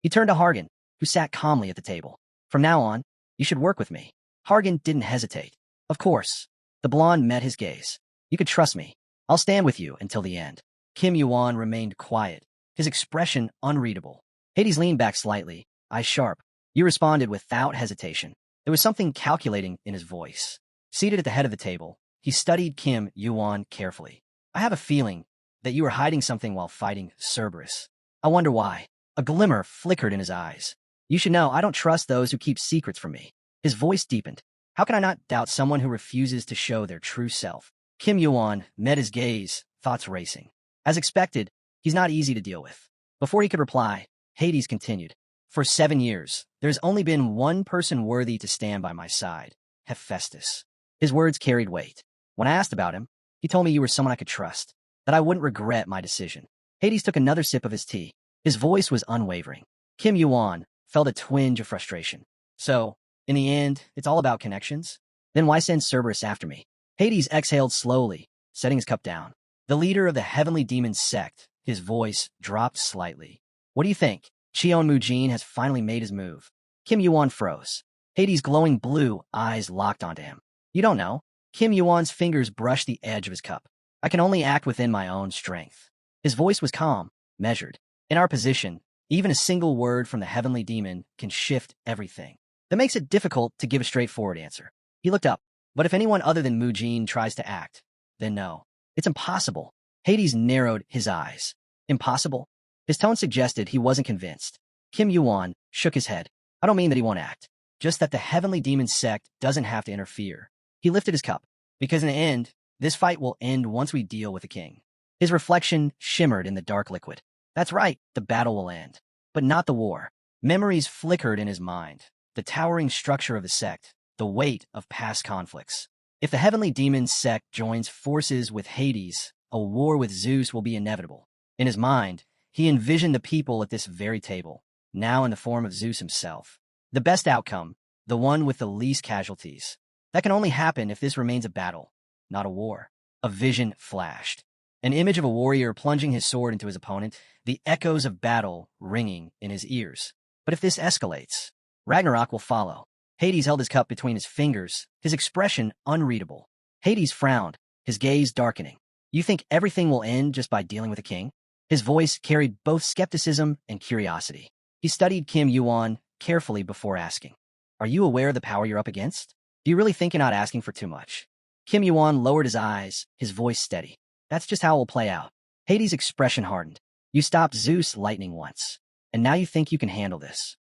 He turned to Hargan, who sat calmly at the table. From now on, you should work with me. Hargan didn't hesitate. Of course. The blonde met his gaze. You could trust me. I'll stand with you until the end. Yuan remained quiet, his expression unreadable. Hades leaned back slightly, eyes sharp. You responded without hesitation. There was something calculating in his voice. Seated at the head of the table, he studied Yuan carefully. I have a feeling that you were hiding something while fighting Cerberus. I wonder why. A glimmer flickered in his eyes. You should know I don't trust those who keep secrets from me. His voice deepened. How can I not doubt someone who refuses to show their true self? Yuan met his gaze, thoughts racing. As expected, he's not easy to deal with. Before he could reply, Hades continued. For 7 years, there's only been one person worthy to stand by my side, Hephaestus. His words carried weight. When I asked about him, he told me you were someone I could trust, that I wouldn't regret my decision. Hades took another sip of his tea. His voice was unwavering. Yuan felt a twinge of frustration. So, in the end, it's all about connections? Then why send Cerberus after me? Hades exhaled slowly, setting his cup down. The leader of the heavenly demon sect, his voice dropped slightly. What do you think? Cheon Mujin has finally made his move. Yuan froze. Hades' glowing blue eyes locked onto him. You don't know. Yuan's fingers brushed the edge of his cup. I can only act within my own strength. His voice was calm, measured. In our position, even a single word from the heavenly demon can shift everything. That makes it difficult to give a straightforward answer. He looked up. But if anyone other than Mujin tries to act, then no. It's impossible. Hades narrowed his eyes. Impossible? His tone suggested he wasn't convinced. Yuan shook his head. I don't mean that he won't act. Just that the heavenly demon sect doesn't have to interfere. He lifted his cup. Because in the end, this fight will end once we deal with the king. His reflection shimmered in the dark liquid. That's right, the battle will end. But not the war. Memories flickered in his mind. The towering structure of the sect. The weight of past conflicts. If the heavenly demon sect joins forces with Hades, a war with Zeus will be inevitable. In his mind, he envisioned the people at this very table, now in the form of Zeus himself. The best outcome, the one with the least casualties. That can only happen if this remains a battle, not a war. A vision flashed. An image of a warrior plunging his sword into his opponent, the echoes of battle ringing in his ears. But if this escalates, Ragnarok will follow. Hades held his cup between his fingers, his expression unreadable. Hades frowned, his gaze darkening. You think everything will end just by dealing with a king? His voice carried both skepticism and curiosity. He studied Yuan carefully before asking. Are you aware of the power you're up against? Do you really think you're not asking for too much? Yuan lowered his eyes, his voice steady. That's just how it will play out. Hades' expression hardened. You stopped Zeus' lightning once, and now you think you can handle this.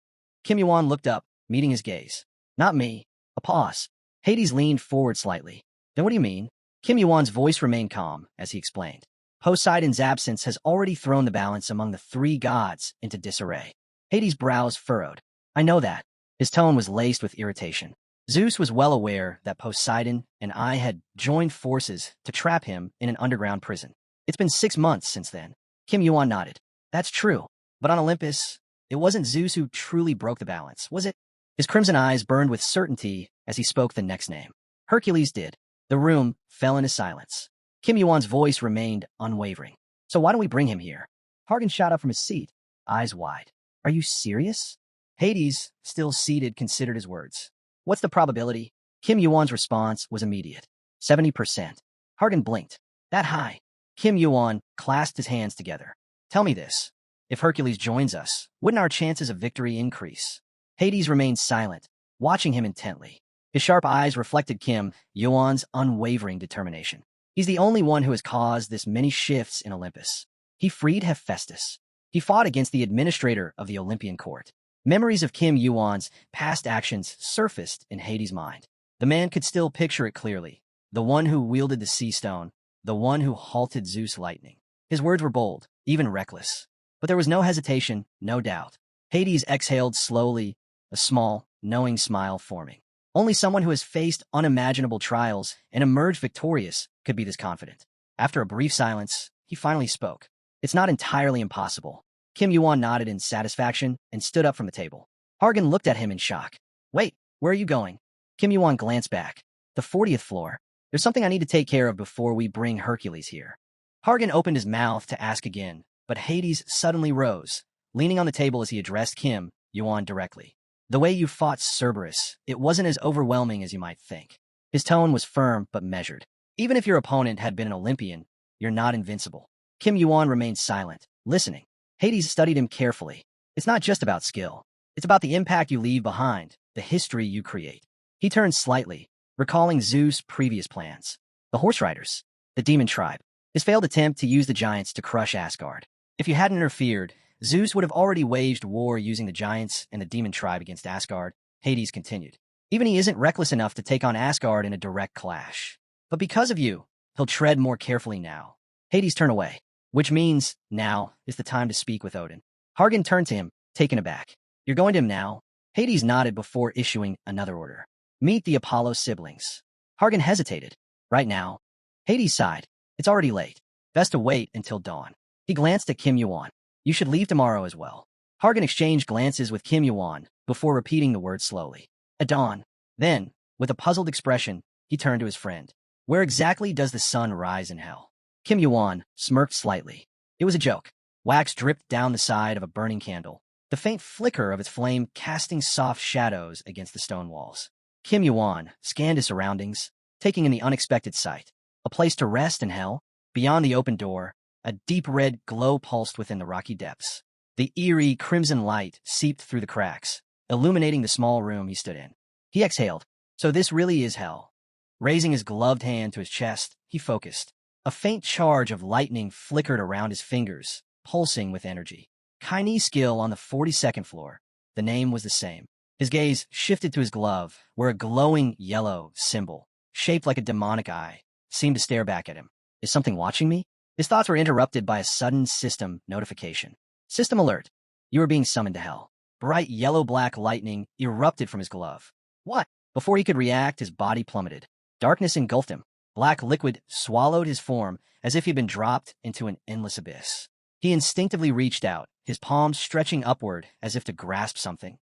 Yuan looked up, meeting his gaze. Not me. A pause. Hades leaned forward slightly. Then what do you mean? Yuan's voice remained calm, as he explained. Poseidon's absence has already thrown the balance among the 3 gods into disarray. Hades' brows furrowed. I know that. His tone was laced with irritation. Zeus was well aware that Poseidon and I had joined forces to trap him in an underground prison. It's been 6 months since then. Yuan nodded. That's true. But on Olympus, it wasn't Zeus who truly broke the balance, was it? His crimson eyes burned with certainty as he spoke the next name. Hercules did. The room fell into silence. Yuan's voice remained unwavering. So why don't we bring him here? Hargan shot up from his seat, eyes wide. Are you serious? Hades, still seated, considered his words. What's the probability? Yuan's response was immediate. 70%. Hargan blinked. That high. Yuan clasped his hands together. Tell me this. If Hercules joins us, wouldn't our chances of victory increase? Hades remained silent, watching him intently. His sharp eyes reflected Kim Yuan's unwavering determination. He's the only one who has caused this many shifts in Olympus. He freed Hephaestus. He fought against the administrator of the Olympian court. Memories of Kim Yuan's past actions surfaced in Hades' mind. The man could still picture it clearly. The one who wielded the sea stone, the one who halted Zeus' lightning. His words were bold, even reckless. But there was no hesitation, no doubt. Hades exhaled slowly, a small, knowing smile forming. Only someone who has faced unimaginable trials and emerged victorious could be this confident. After a brief silence, he finally spoke. It's not entirely impossible. Kim Yuan nodded in satisfaction and stood up from the table. Hargan looked at him in shock. Wait, where are you going? Kim Yuan glanced back. The 40th floor. There's something I need to take care of before we bring Hercules here. Hargan opened his mouth to ask again, but Hades suddenly rose, leaning on the table as he addressed Kim Yuan directly. The way you fought Cerberus, it wasn't as overwhelming as you might think. His tone was firm but measured. Even if your opponent had been an Olympian, you're not invincible. Kim Yuan remained silent, listening. Hades studied him carefully. It's not just about skill. It's about the impact you leave behind, the history you create. He turned slightly, recalling Zeus' previous plans. The horse riders, the demon tribe, his failed attempt to use the giants to crush Asgard. If you hadn't interfered, Zeus would have already waged war using the giants and the demon tribe against Asgard, Hades continued. Even he isn't reckless enough to take on Asgard in a direct clash. But because of you, he'll tread more carefully now. Hades turned away, which means now is the time to speak with Odin. Hargan turned to him, taken aback. You're going to him now? Hades nodded before issuing another order. Meet the Apollo siblings. Hargan hesitated. Right now. Hades sighed. It's already late. Best to wait until dawn. He glanced at Kim Yuan. You should leave tomorrow as well. Hargan exchanged glances with Kim Yuan before repeating the word slowly. At dawn. Then, with a puzzled expression, he turned to his friend. Where exactly does the sun rise in hell? Kim Yuan smirked slightly. It was a joke. Wax dripped down the side of a burning candle, the faint flicker of its flame casting soft shadows against the stone walls. Kim Yuan scanned his surroundings, taking in the unexpected sight. A place to rest in hell. Beyond the open door, a deep red glow pulsed within the rocky depths. The eerie crimson light seeped through the cracks, illuminating the small room he stood in. He exhaled. So this really is hell. Raising his gloved hand to his chest, he focused. A faint charge of lightning flickered around his fingers, pulsing with energy. Kaine's skill on the 42nd floor. The name was the same. His gaze shifted to his glove, where a glowing yellow symbol, shaped like a demonic eye, seemed to stare back at him. Is something watching me? His thoughts were interrupted by a sudden system notification. System alert. You are being summoned to hell. Bright yellow-black lightning erupted from his glove. What? Before he could react, his body plummeted. Darkness engulfed him. Black liquid swallowed his form as if he'd been dropped into an endless abyss. He instinctively reached out, his palms stretching upward as if to grasp something.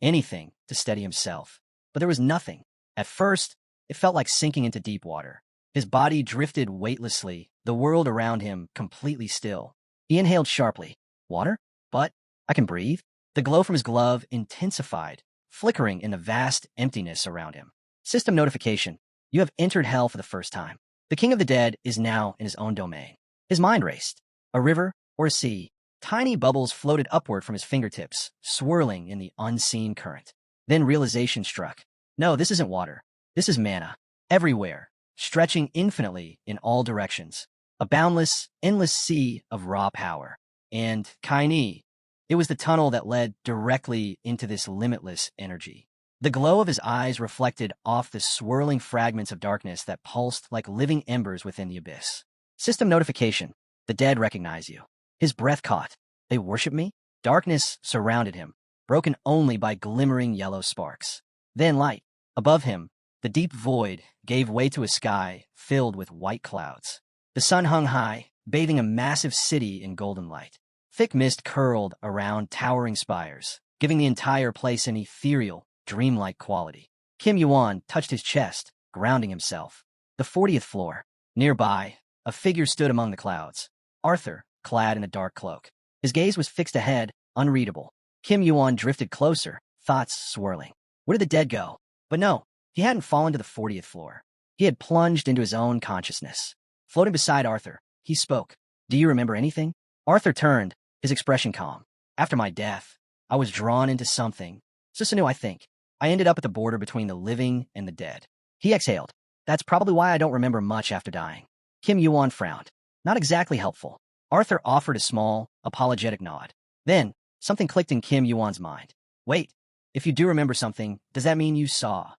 Anything to steady himself. But there was nothing. At first, it felt like sinking into deep water. His body drifted weightlessly, the world around him completely still. He inhaled sharply. Water? But I can breathe? The glow from his glove intensified, flickering in the vast emptiness around him. System notification. You have entered hell for the first time. The king of the dead is now in his own domain. His mind raced. A river or a sea. Tiny bubbles floated upward from his fingertips, swirling in the unseen current. Then realization struck. No, this isn't water. This is mana. Everywhere. Stretching infinitely in all directions. A boundless, endless sea of raw power. And Kaine. It was the tunnel that led directly into this limitless energy. The glow of his eyes reflected off the swirling fragments of darkness that pulsed like living embers within the abyss. System notification. The dead recognize you. His breath caught. They worship me? Darkness surrounded him, broken only by glimmering yellow sparks. Then light. Above him, the deep void gave way to a sky filled with white clouds. The sun hung high, bathing a massive city in golden light. Thick mist curled around towering spires, giving the entire place an ethereal, dreamlike quality. Kim Yuan touched his chest, grounding himself. The 40th floor. Nearby, a figure stood among the clouds. Arthur, clad in a dark cloak. His gaze was fixed ahead, unreadable. Kim Yuan drifted closer, thoughts swirling. Where did the dead go? But no, he hadn't fallen to the 40th floor. He had plunged into his own consciousness. Floating beside Arthur, he spoke. Do you remember anything? Arthur turned, his expression calm. After my death, I was drawn into something Susenu, I think. I ended up at the border between the living and the dead. He exhaled. That's probably why I don't remember much after dying. Kim Yuan frowned. Not exactly helpful. Arthur offered a small, apologetic nod. Then, something clicked in Kim Yuan's mind. Wait, if you do remember something, does that mean you saw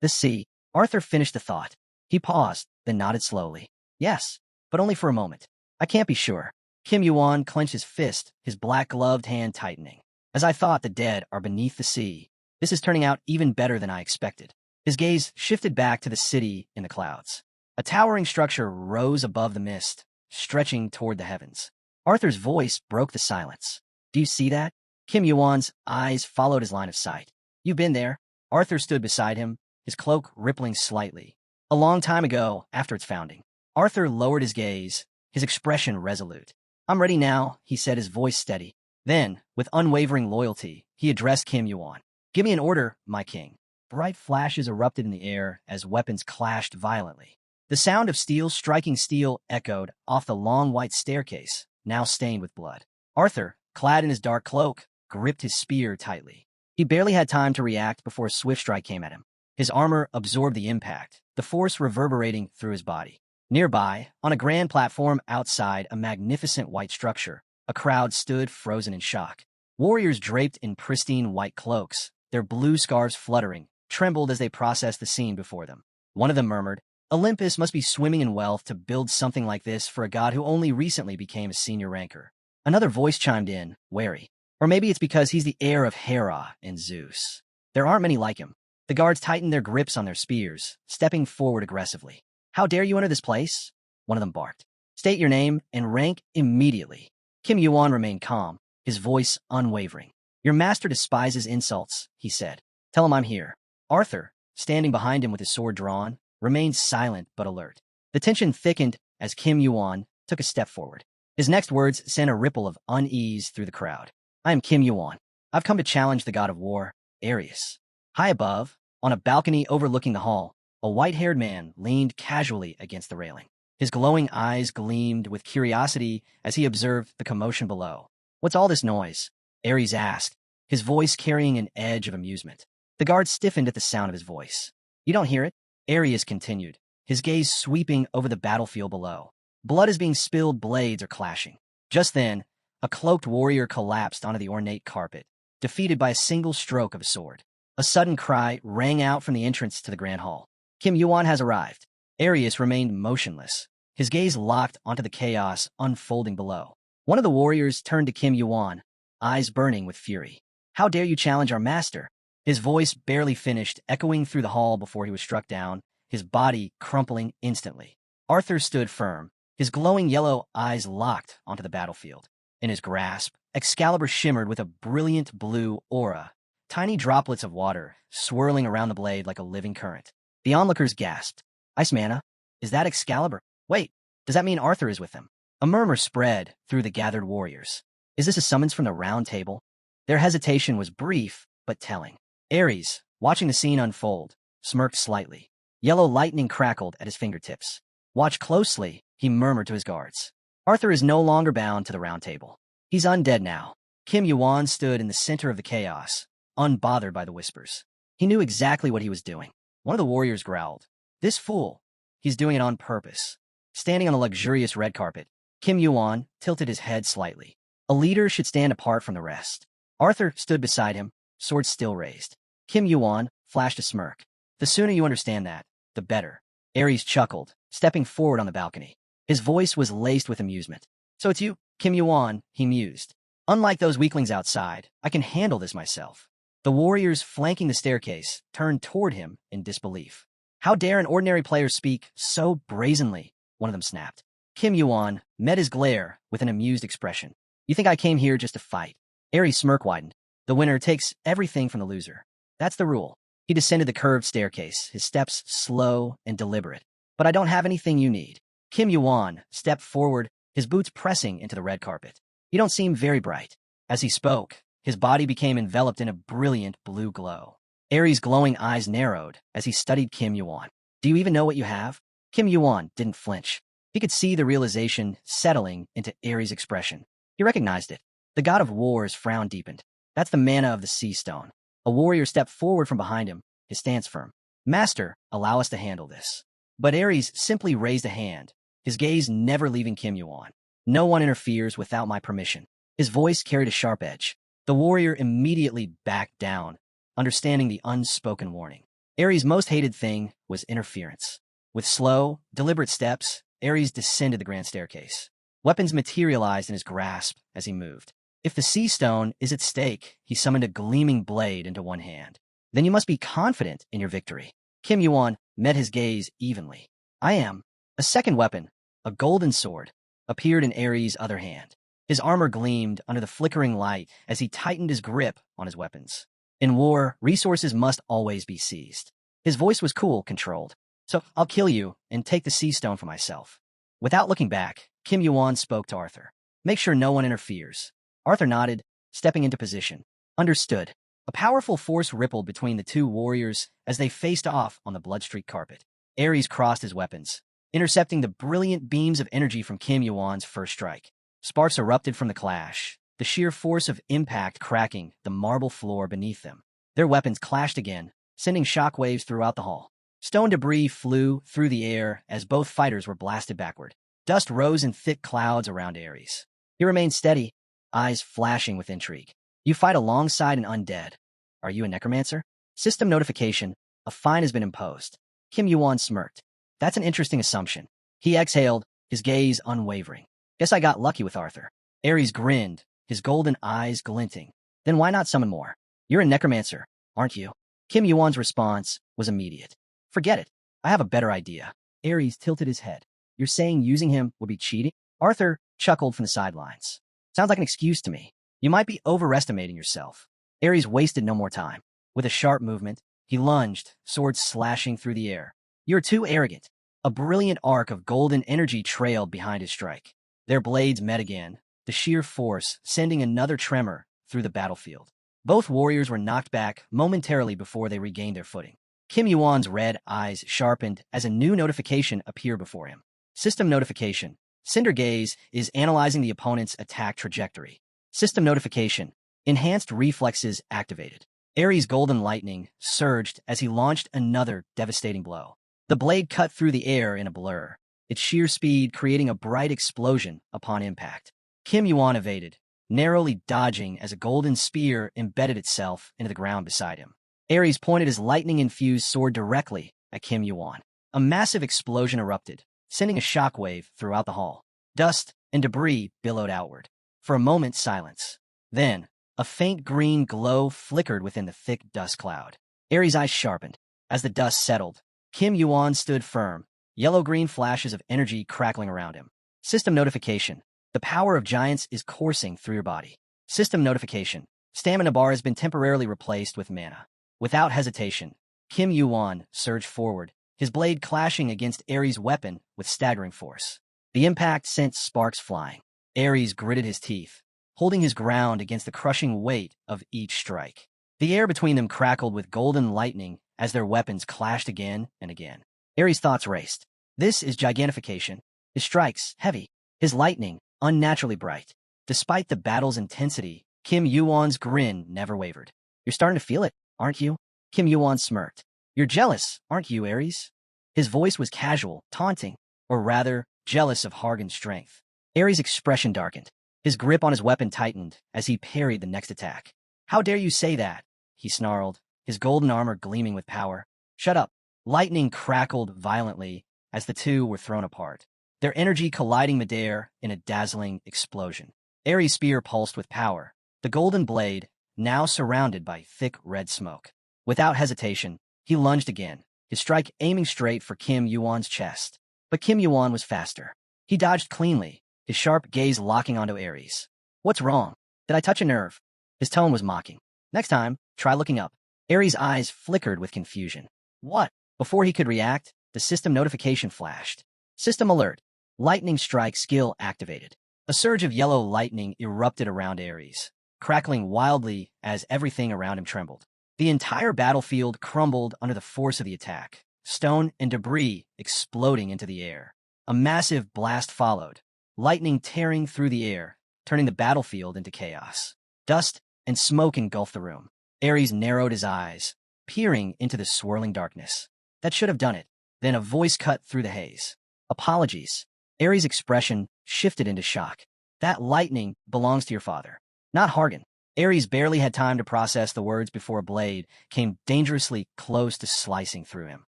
the sea? Arthur finished the thought. He paused, then nodded slowly. Yes, but only for a moment. I can't be sure. Kim Yuan clenched his fist, his black-gloved hand tightening. As I thought, the dead are beneath the sea. This is turning out even better than I expected. His gaze shifted back to the city in the clouds. A towering structure rose above the mist, stretching toward the heavens. Arthur's voice broke the silence. Do you see that? Kim Yuan's eyes followed his line of sight. You've been there. Arthur stood beside him, his cloak rippling slightly. A long time ago, after its founding. Arthur lowered his gaze, his expression resolute. I'm ready now, he said, his voice steady. Then, with unwavering loyalty, he addressed Kim Yuan. Give me an order, my king. Bright flashes erupted in the air as weapons clashed violently. The sound of steel striking steel echoed off the long white staircase, now stained with blood. Arthur, clad in his dark cloak, gripped his spear tightly. He barely had time to react before a swift strike came at him. His armor absorbed the impact, the force reverberating through his body. Nearby, on a grand platform outside a magnificent white structure, a crowd stood frozen in shock. Warriors draped in pristine white cloaks, their blue scarves fluttering, trembled as they processed the scene before them. One of them murmured, Olympus must be swimming in wealth to build something like this for a god who only recently became a senior ranker. Another voice chimed in, wary. Or maybe it's because he's the heir of Hera and Zeus. There aren't many like him. The guards tightened their grips on their spears, stepping forward aggressively. How dare you enter this place? One of them barked. State your name and rank immediately. Kim Yuan remained calm, his voice unwavering. Your master despises insults, he said. Tell him I'm here. Arthur, standing behind him with his sword drawn, remained silent but alert. The tension thickened as Kim Yuan took a step forward. His next words sent a ripple of unease through the crowd. I am Kim Yuan. I've come to challenge the god of war, Ares. High above, on a balcony overlooking the hall, a white-haired man leaned casually against the railing. His glowing eyes gleamed with curiosity as he observed the commotion below. What's all this noise? Ares asked, his voice carrying an edge of amusement. The guard stiffened at the sound of his voice. You don't hear it? Ares continued, his gaze sweeping over the battlefield below. Blood is being spilled, blades are clashing. Just then, a cloaked warrior collapsed onto the ornate carpet, defeated by a single stroke of a sword. A sudden cry rang out from the entrance to the grand hall. Kim Yuan has arrived. Ares remained motionless, his gaze locked onto the chaos unfolding below. One of the warriors turned to Kim Yuan, eyes burning with fury. How dare you challenge our master? His voice barely finished, echoing through the hall before he was struck down, his body crumpling instantly. Arthur stood firm, his glowing yellow eyes locked onto the battlefield. In his grasp, Excalibur shimmered with a brilliant blue aura, tiny droplets of water swirling around the blade like a living current. The onlookers gasped. Ice Mana? Is that Excalibur? Wait, does that mean Arthur is with them? A murmur spread through the gathered warriors. Is this a summons from the Round Table? Their hesitation was brief, but telling. Ares, watching the scene unfold, smirked slightly. Yellow lightning crackled at his fingertips. Watch closely, he murmured to his guards. Arthur is no longer bound to the Round Table. He's undead now. Kim Yuan stood in the center of the chaos, unbothered by the whispers. He knew exactly what he was doing. One of the warriors growled. This fool. He's doing it on purpose. Standing on a luxurious red carpet, Kim Yuan tilted his head slightly. A leader should stand apart from the rest. Arthur stood beside him, sword still raised. Kim Yuan flashed a smirk. The sooner you understand that, the better. Ares chuckled, stepping forward on the balcony. His voice was laced with amusement. So it's you, Kim Yuan, he mused. Unlike those weaklings outside, I can handle this myself. The warriors flanking the staircase turned toward him in disbelief. How dare an ordinary player speak so brazenly? One of them snapped. Kim Yuan met his glare with an amused expression. You think I came here just to fight? Ares' smirk widened. The winner takes everything from the loser. That's the rule. He descended the curved staircase, his steps slow and deliberate. But I don't have anything you need. Kim Yuan stepped forward, his boots pressing into the red carpet. You don't seem very bright. As he spoke, his body became enveloped in a brilliant blue glow. Ares' glowing eyes narrowed as he studied Kim Yuan. Do you even know what you have? Kim Yuan didn't flinch. He could see the realization settling into Ares' expression. He recognized it. The god of war's frown deepened. That's the mana of the sea stone. A warrior stepped forward from behind him, his stance firm. Master, allow us to handle this. But Ares simply raised a hand, his gaze never leaving Kim Yuan. No one interferes without my permission. His voice carried a sharp edge. The warrior immediately backed down, understanding the unspoken warning. Ares' most hated thing was interference. With slow, deliberate steps, Ares descended the grand staircase. Weapons materialized in his grasp as he moved. If the sea stone is at stake, he summoned a gleaming blade into one hand. Then you must be confident in your victory. Kim Yuan met his gaze evenly. I am. A second weapon, a golden sword, appeared in Ares' other hand. His armor gleamed under the flickering light as he tightened his grip on his weapons. In war, resources must always be seized. His voice was cool, controlled. So I'll kill you and take the sea stone for myself. Without looking back, Kim Yuan spoke to Arthur. Make sure no one interferes. Arthur nodded, stepping into position. Understood. A powerful force rippled between the two warriors as they faced off on the blood-streaked carpet. Ares crossed his weapons, intercepting the brilliant beams of energy from Kim Yuan's first strike. Sparks erupted from the clash, the sheer force of impact cracking the marble floor beneath them. Their weapons clashed again, sending shockwaves throughout the hall. Stone debris flew through the air as both fighters were blasted backward. Dust rose in thick clouds around Ares. He remained steady, eyes flashing with intrigue. You fight alongside an undead. Are you a necromancer? System notification. A fine has been imposed. Kim Yuan smirked. That's an interesting assumption. He exhaled, his gaze unwavering. Guess I got lucky with Arthur. Ares grinned, his golden eyes glinting. Then why not summon more? You're a necromancer, aren't you? Kim Yuan's response was immediate. Forget it. I have a better idea. Ares tilted his head. You're saying using him would be cheating? Arthur chuckled from the sidelines. Sounds like an excuse to me. You might be overestimating yourself. Ares wasted no more time. With a sharp movement, he lunged, sword slashing through the air. You're too arrogant. A brilliant arc of golden energy trailed behind his strike. Their blades met again, the sheer force sending another tremor through the battlefield. Both warriors were knocked back momentarily before they regained their footing. Kim Yuan's red eyes sharpened as a new notification appeared before him. System notification. Cinder Gaze is analyzing the opponent's attack trajectory. System notification. Enhanced reflexes activated. Ares' golden lightning surged as he launched another devastating blow. The blade cut through the air in a blur, its sheer speed creating a bright explosion upon impact. Kim Yuan evaded, narrowly dodging as a golden spear embedded itself into the ground beside him. Ares pointed his lightning-infused sword directly at Kim Yuan. A massive explosion erupted, sending a shockwave throughout the hall. Dust and debris billowed outward. For a moment, silence. Then, a faint green glow flickered within the thick dust cloud. Ares' eyes sharpened. As the dust settled, Kim Yuan stood firm, yellow-green flashes of energy crackling around him. System notification. The power of giants is coursing through your body. System notification. Stamina bar has been temporarily replaced with mana. Without hesitation, Kim Yuan surged forward, his blade clashing against Ares' weapon with staggering force. The impact sent sparks flying. Ares gritted his teeth, holding his ground against the crushing weight of each strike. The air between them crackled with golden lightning as their weapons clashed again and again. Ares' thoughts raced. This is gigantification. His strikes, heavy. His lightning, unnaturally bright. Despite the battle's intensity, Kim Yuan's grin never wavered. You're starting to feel it, aren't you? Kim Yuan smirked. You're jealous, aren't you, Ares? His voice was casual, taunting, or rather, jealous of Hargan's strength. Ares' expression darkened. His grip on his weapon tightened as he parried the next attack. How dare you say that? He snarled, his golden armor gleaming with power. Shut up. Lightning crackled violently as the two were thrown apart, their energy colliding midair in a dazzling explosion. Ares' spear pulsed with power, the golden blade now surrounded by thick red smoke. Without hesitation, he lunged again, his strike aiming straight for Kim Yuan's chest. But Kim Yuan was faster. He dodged cleanly, his sharp gaze locking onto Ares. What's wrong? Did I touch a nerve? His tone was mocking. Next time, try looking up. Ares' eyes flickered with confusion. What? Before he could react, the system notification flashed. System alert. Lightning strike skill activated. A surge of yellow lightning erupted around Ares, crackling wildly as everything around him trembled. The entire battlefield crumbled under the force of the attack, stone and debris exploding into the air. A massive blast followed, lightning tearing through the air, turning the battlefield into chaos. Dust and smoke engulfed the room. Ares narrowed his eyes, peering into the swirling darkness. That should have done it. Then a voice cut through the haze. Apologies. Ares' expression shifted into shock. That lightning belongs to your father, not Hargan. Ares barely had time to process the words before a blade came dangerously close to slicing through him.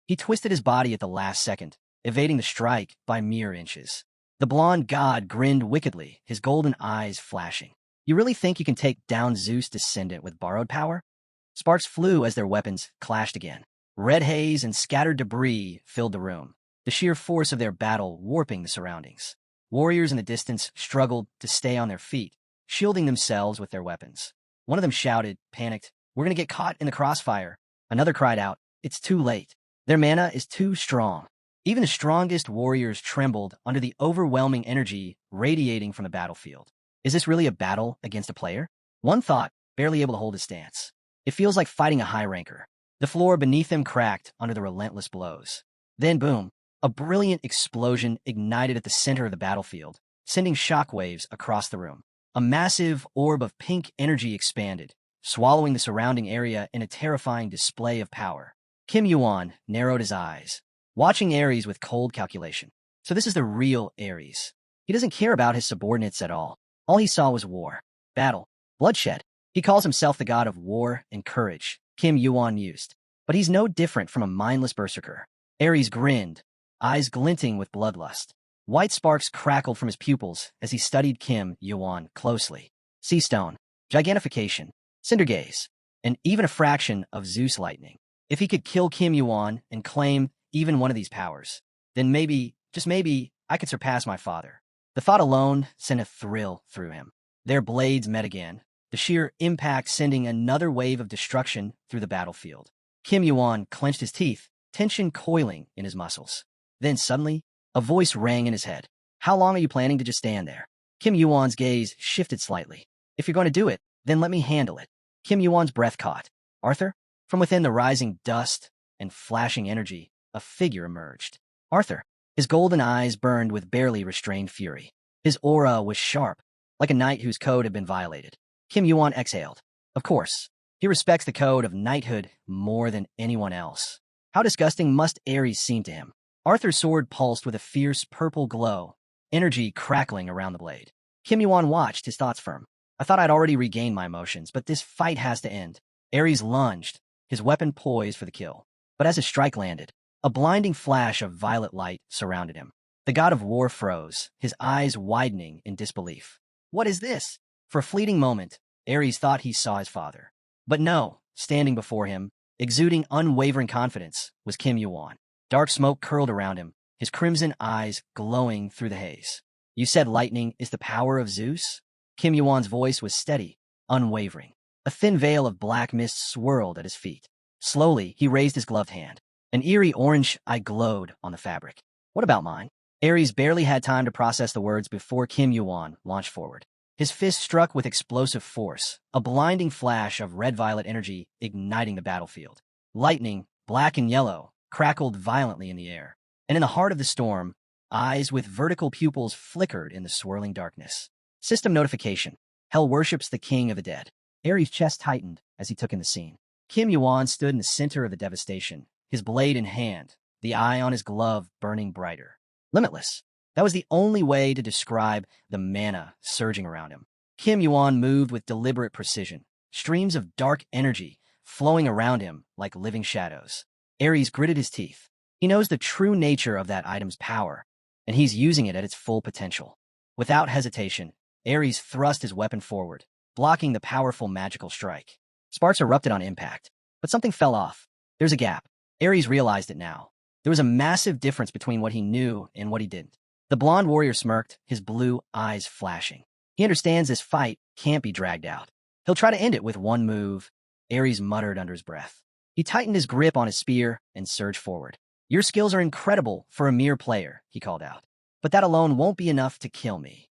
He twisted his body at the last second, evading the strike by mere inches. The blonde god grinned wickedly, his golden eyes flashing. You really think you can take down Zeus' descendant with borrowed power? Sparks flew as their weapons clashed again. Red haze and scattered debris filled the room, the sheer force of their battle warping the surroundings. Warriors in the distance struggled to stay on their feet, shielding themselves with their weapons. One of them shouted, panicked, "We're going to get caught in the crossfire." Another cried out, "It's too late. Their mana is too strong." Even the strongest warriors trembled under the overwhelming energy radiating from the battlefield. Is this really a battle against a player? One thought, barely able to hold his stance. It feels like fighting a high ranker. The floor beneath him cracked under the relentless blows. Then boom, a brilliant explosion ignited at the center of the battlefield, sending shockwaves across the room. A massive orb of pink energy expanded, swallowing the surrounding area in a terrifying display of power. Kim Yuan narrowed his eyes, watching Ares with cold calculation. So this is the real Ares. He doesn't care about his subordinates at all. All he saw was war, battle, bloodshed. He calls himself the god of war and courage, Kim Yuan mused. But he's no different from a mindless berserker. Ares grinned, eyes glinting with bloodlust. White sparks crackled from his pupils as he studied Kim Yuan closely. Sea stone, gigantification, cinder gaze, and even a fraction of Zeus lightning. If he could kill Kim Yuan and claim even one of these powers, then maybe, just maybe, I could surpass my father. The thought alone sent a thrill through him. Their blades met again, the sheer impact sending another wave of destruction through the battlefield. Kim Yuan clenched his teeth, tension coiling in his muscles. Then suddenly, a voice rang in his head. "How long are you planning to just stand there?" Kim Yuan's gaze shifted slightly. "If you're going to do it, then let me handle it." Kim Yuan's breath caught. "Arthur?" From within the rising dust and flashing energy, a figure emerged. Arthur. His golden eyes burned with barely restrained fury. His aura was sharp, like a knight whose code had been violated. Kim Yuan exhaled. Of course, he respects the code of knighthood more than anyone else. How disgusting must Ares seem to him? Arthur's sword pulsed with a fierce purple glow, energy crackling around the blade. Kim Yuan watched, his thoughts firm. I thought I'd already regained my emotions, but this fight has to end. Ares lunged, his weapon poised for the kill. But as his strike landed, a blinding flash of violet light surrounded him. The god of war froze, his eyes widening in disbelief. What is this? For a fleeting moment, Ares thought he saw his father. But no, standing before him, exuding unwavering confidence, was Kim Yuan. Dark smoke curled around him, his crimson eyes glowing through the haze. You said lightning is the power of Zeus? Kim Yuan's voice was steady, unwavering. A thin veil of black mist swirled at his feet. Slowly, he raised his gloved hand. An eerie orange eye glowed on the fabric. What about mine? Ares barely had time to process the words before Kim Yuan launched forward. His fist struck with explosive force, a blinding flash of red-violet energy igniting the battlefield. Lightning, black and yellow, crackled violently in the air. And in the heart of the storm, eyes with vertical pupils flickered in the swirling darkness. System notification. Hell worships the king of the dead. Ares' chest tightened as he took in the scene. Kim Yuan stood in the center of the devastation, his blade in hand, the eye on his glove burning brighter. Limitless. That was the only way to describe the mana surging around him. Kim Yuan moved with deliberate precision, streams of dark energy flowing around him like living shadows. Ares gritted his teeth. He knows the true nature of that item's power, and he's using it at its full potential. Without hesitation, Ares thrust his weapon forward, blocking the powerful magical strike. Sparks erupted on impact, but something fell off. There's a gap. Ares realized it now. There was a massive difference between what he knew and what he didn't. The blonde warrior smirked, his blue eyes flashing. He understands this fight can't be dragged out. He'll try to end it with one move, Ares muttered under his breath. He tightened his grip on his spear and surged forward. Your skills are incredible for a mere player, he called out. But that alone won't be enough to kill me.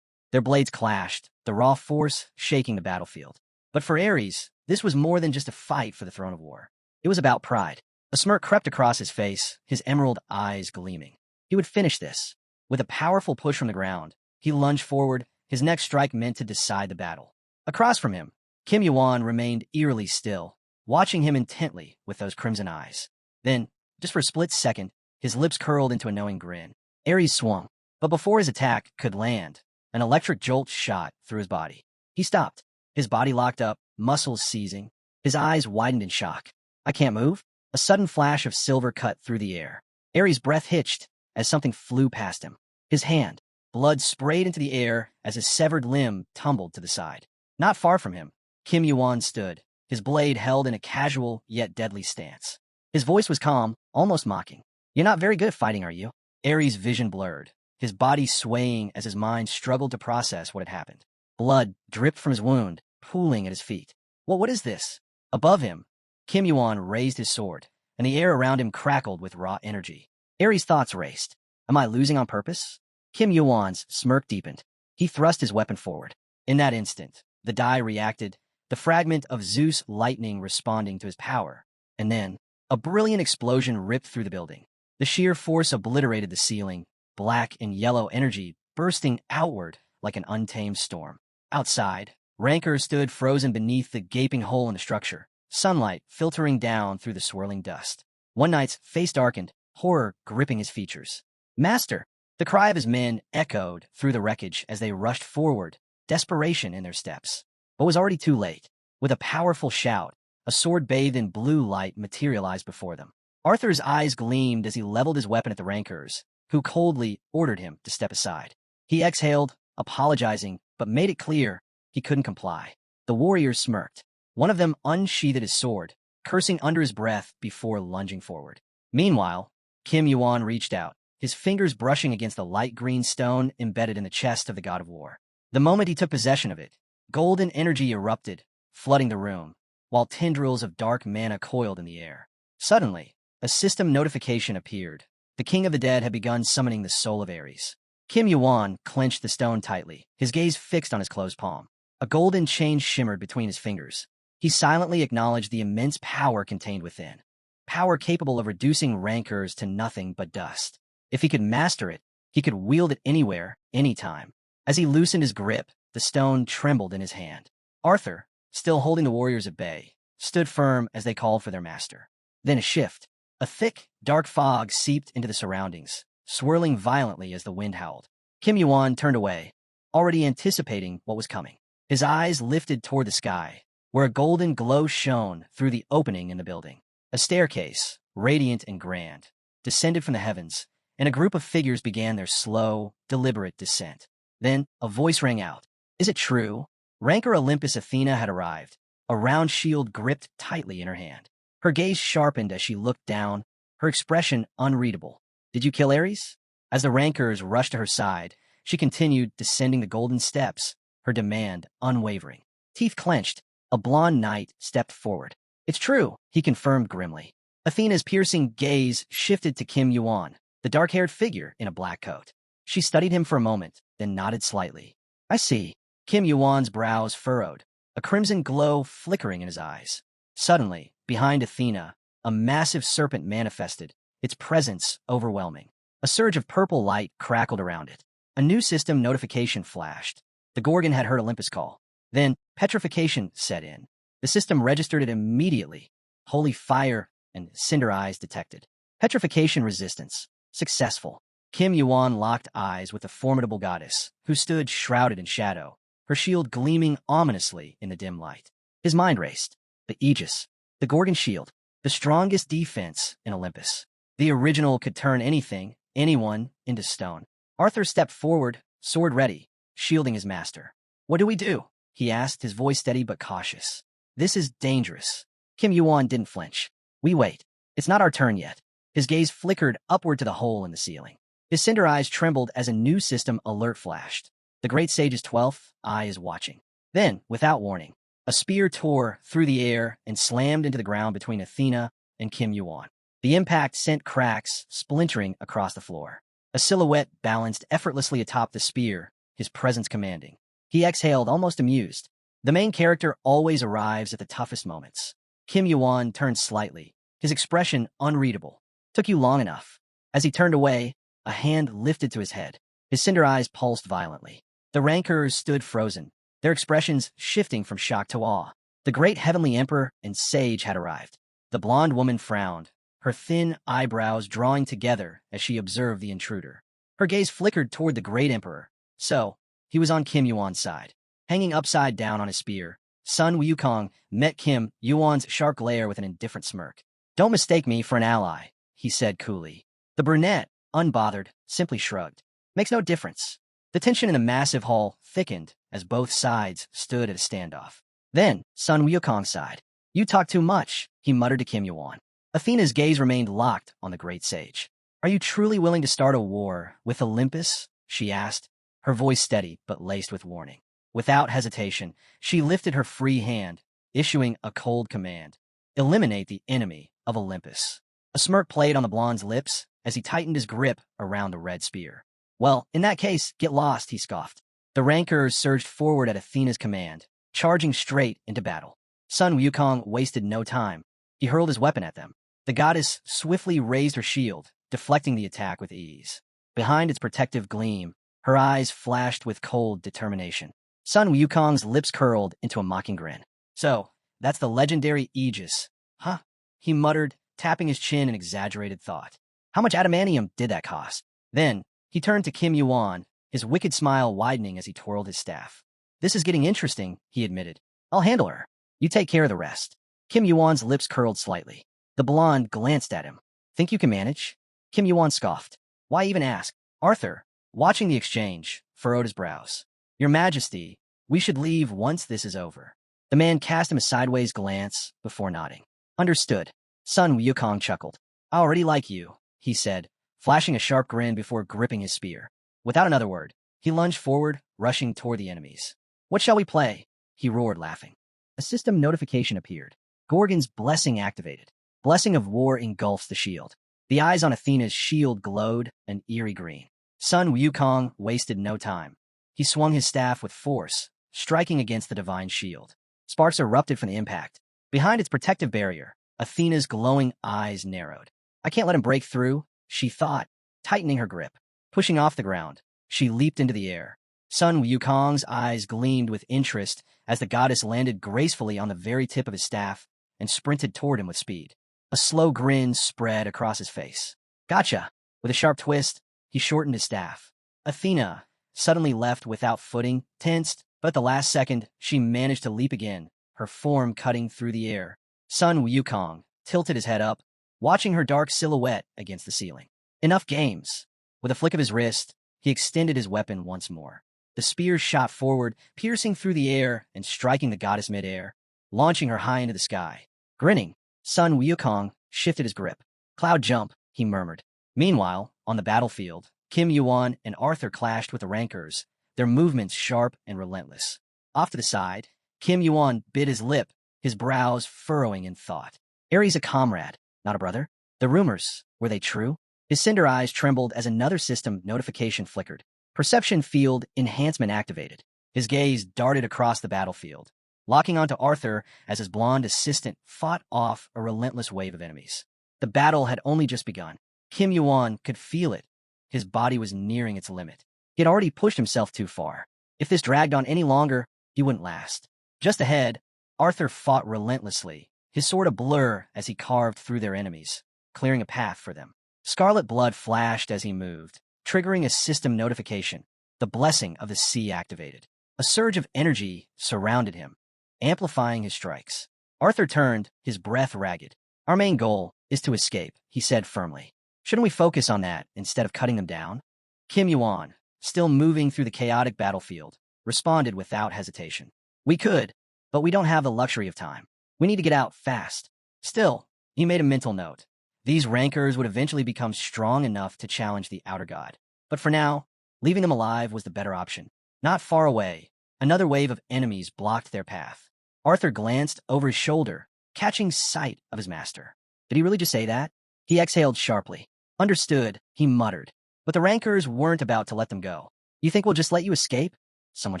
Their blades clashed, the raw force shaking the battlefield. But for Ares, this was more than just a fight for the throne of war. It was about pride. A smirk crept across his face, his emerald eyes gleaming. He would finish this. With a powerful push from the ground, he lunged forward, his next strike meant to decide the battle. Across from him, Kim Yuan remained eerily still, watching him intently with those crimson eyes. Then, just for a split second, his lips curled into a knowing grin. Ares swung, but before his attack could land, an electric jolt shot through his body. He stopped, his body locked up, muscles seizing. His eyes widened in shock. I can't move? A sudden flash of silver cut through the air. Ares' breath hitched as something flew past him. His hand, blood sprayed into the air as his severed limb tumbled to the side. Not far from him, Yuan stood, his blade held in a casual yet deadly stance. His voice was calm, almost mocking. You're not very good at fighting, are you? Ares' vision blurred, his body swaying as his mind struggled to process what had happened. Blood dripped from his wound, pooling at his feet. What is this? Above him, Yuan raised his sword, and the air around him crackled with raw energy. Ares' thoughts raced. Am I losing on purpose? Yuan's smirk deepened. He thrust his weapon forward. In that instant, the die reacted, the fragment of Zeus lightning responding to his power. And then, a brilliant explosion ripped through the building. The sheer force obliterated the ceiling, black and yellow energy bursting outward like an untamed storm. Outside, Rancor stood frozen beneath the gaping hole in the structure, sunlight filtering down through the swirling dust. One Knight's face darkened, horror gripping his features. Master! The cry of his men echoed through the wreckage as they rushed forward, desperation in their steps. But was already too late. With a powerful shout, a sword bathed in blue light materialized before them. Arthur's eyes gleamed as he leveled his weapon at the Rancors, who coldly ordered him to step aside. He exhaled, apologizing, but made it clear he couldn't comply. The warriors smirked. One of them unsheathed his sword, cursing under his breath before lunging forward. Meanwhile, Yuan reached out, his fingers brushing against the light green stone embedded in the chest of the god of war. The moment he took possession of it, golden energy erupted, flooding the room, while tendrils of dark mana coiled in the air. Suddenly, a system notification appeared. The king of the dead had begun summoning the soul of Ares. Yuan clenched the stone tightly, his gaze fixed on his closed palm. A golden chain shimmered between his fingers. He silently acknowledged the immense power contained within. Power capable of reducing Rancors to nothing but dust. If he could master it, he could wield it anywhere, anytime. As he loosened his grip, the stone trembled in his hand. Arthur, still holding the warriors at bay, stood firm as they called for their master. Then a shift. A thick, dark fog seeped into the surroundings, swirling violently as the wind howled. Yuan turned away, already anticipating what was coming. His eyes lifted toward the sky, where a golden glow shone through the opening in the building. A staircase, radiant and grand, descended from the heavens, and a group of figures began their slow, deliberate descent. Then a voice rang out. Is it true? Rancor Olympus Athena had arrived, a round shield gripped tightly in her hand. Her gaze sharpened as she looked down, her expression unreadable. Did you kill Ares? As the Rancors rushed to her side, she continued descending the golden steps, her demand unwavering. Teeth clenched, a blonde knight stepped forward. It's true, he confirmed grimly. Athena's piercing gaze shifted to Yuan, the dark-haired figure in a black coat. She studied him for a moment, then nodded slightly. I see. Yuan's brows furrowed, a crimson glow flickering in his eyes. Suddenly, behind Athena, a massive serpent manifested, its presence overwhelming. A surge of purple light crackled around it. A new system notification flashed. The Gorgon had heard Olympus call. Then, petrification set in. The system registered it immediately. Holy fire and cinder eyes detected. Petrification resistance. Successful. Yuan locked eyes with the formidable goddess, who stood shrouded in shadow, her shield gleaming ominously in the dim light. His mind raced. The Aegis. The Gorgon shield. The strongest defense in Olympus. The original could turn anything, anyone, into stone. Arthur stepped forward, sword ready, shielding his master. What do we do? He asked, his voice steady but cautious. This is dangerous. Yuan didn't flinch. We wait. It's not our turn yet. His gaze flickered upward to the hole in the ceiling. His cinder eyes trembled as a new system alert flashed. The great sage's 12th eye is watching. Then, without warning, a spear tore through the air and slammed into the ground between Athena and Yuan. The impact sent cracks splintering across the floor. A silhouette balanced effortlessly atop the spear, his presence commanding. He exhaled, almost amused. The main character always arrives at the toughest moments. Yuan turned slightly, his expression unreadable. Took you long enough. As he turned away, a hand lifted to his head. His cinder eyes pulsed violently. The Rancors stood frozen, their expressions shifting from shock to awe. The great heavenly emperor and sage had arrived. The blonde woman frowned, her thin eyebrows drawing together as she observed the intruder. Her gaze flickered toward the great emperor. So, he was on Kim Yuan's side. Hanging upside down on his spear, Sun Wukong met Kim Yuan's sharp glare with an indifferent smirk. "Don't mistake me for an ally," he said coolly. The brunette, unbothered, simply shrugged. "Makes no difference." The tension in the massive hall thickened as both sides stood at a standoff. Then, Sun Wukong sighed. "You talk too much," he muttered to Kim Yuan. Athena's gaze remained locked on the great sage. "Are you truly willing to start a war with Olympus?" she asked, her voice steady but laced with warning. Without hesitation, she lifted her free hand, issuing a cold command. "Eliminate the enemy of Olympus." A smirk played on the blonde's lips as he tightened his grip around the red spear. "Well, in that case, get lost," he scoffed. The rankers surged forward at Athena's command, charging straight into battle. Sun Wukong wasted no time. He hurled his weapon at them. The goddess swiftly raised her shield, deflecting the attack with ease. Behind its protective gleam, her eyes flashed with cold determination. Sun Wukong's lips curled into a mocking grin. "So, that's the legendary Aegis, huh?" he muttered, tapping his chin in exaggerated thought. "How much adamantium did that cost?" Then, he turned to Kim Yuan, his wicked smile widening as he twirled his staff. "This is getting interesting," he admitted. "I'll handle her. You take care of the rest." Kim Yuan's lips curled slightly. The blonde glanced at him. "Think you can manage?" Kim Yuan scoffed. "Why even ask?" Arthur, watching the exchange, furrowed his brows. "Your Majesty, we should leave once this is over." The man cast him a sideways glance before nodding. "Understood." Sun Wukong chuckled. "I already like you," he said, flashing a sharp grin before gripping his spear. Without another word, he lunged forward, rushing toward the enemies. "What shall we play?" he roared, laughing. A system notification appeared. Gorgon's blessing activated. Blessing of war engulfs the shield. The eyes on Athena's shield glowed an eerie green. Sun Wukong wasted no time. He swung his staff with force, striking against the divine shield. Sparks erupted from the impact. Behind its protective barrier, Athena's glowing eyes narrowed. "I can't let him break through," she thought, tightening her grip. Pushing off the ground, she leaped into the air. Sun Wukong's eyes gleamed with interest as the goddess landed gracefully on the very tip of his staff and sprinted toward him with speed. A slow grin spread across his face. "Gotcha!" With a sharp twist, he shortened his staff. Athena, suddenly left without footing, tensed, but at the last second, she managed to leap again, her form cutting through the air. Sun Wukong tilted his head up, watching her dark silhouette against the ceiling. Enough games. With a flick of his wrist, he extended his weapon once more. The spear shot forward, piercing through the air and striking the goddess midair, launching her high into the sky. Grinning, Sun Wukong shifted his grip. "Cloud jump," he murmured. Meanwhile, on the battlefield, Kim Yuan and Arthur clashed with the rankers, their movements sharp and relentless. Off to the side, Kim Yuan bit his lip, his brows furrowing in thought. Ares a comrade, not a brother? The rumors, were they true? His cinder eyes trembled as another system notification flickered. Perception field enhancement activated. His gaze darted across the battlefield, locking onto Arthur as his blonde assistant fought off a relentless wave of enemies. The battle had only just begun. Kim Yuan could feel it. His body was nearing its limit. He had already pushed himself too far. If this dragged on any longer, he wouldn't last. Just ahead, Arthur fought relentlessly, his sword a blur as he carved through their enemies, clearing a path for them. Scarlet blood flashed as he moved, triggering a system notification. The blessing of the sea activated. A surge of energy surrounded him, amplifying his strikes. Arthur turned, his breath ragged. "Our main goal is to escape," he said firmly. "Shouldn't we focus on that instead of cutting them down?" Kim Yuan, still moving through the chaotic battlefield, responded without hesitation. "We could, but we don't have the luxury of time. We need to get out fast." Still, he made a mental note. These rankers would eventually become strong enough to challenge the outer god. But for now, leaving them alive was the better option. Not far away, another wave of enemies blocked their path. Arthur glanced over his shoulder, catching sight of his master. Did he really just say that? He exhaled sharply. "Understood," he muttered. But the rankers weren't about to let them go. "You think we'll just let you escape?" someone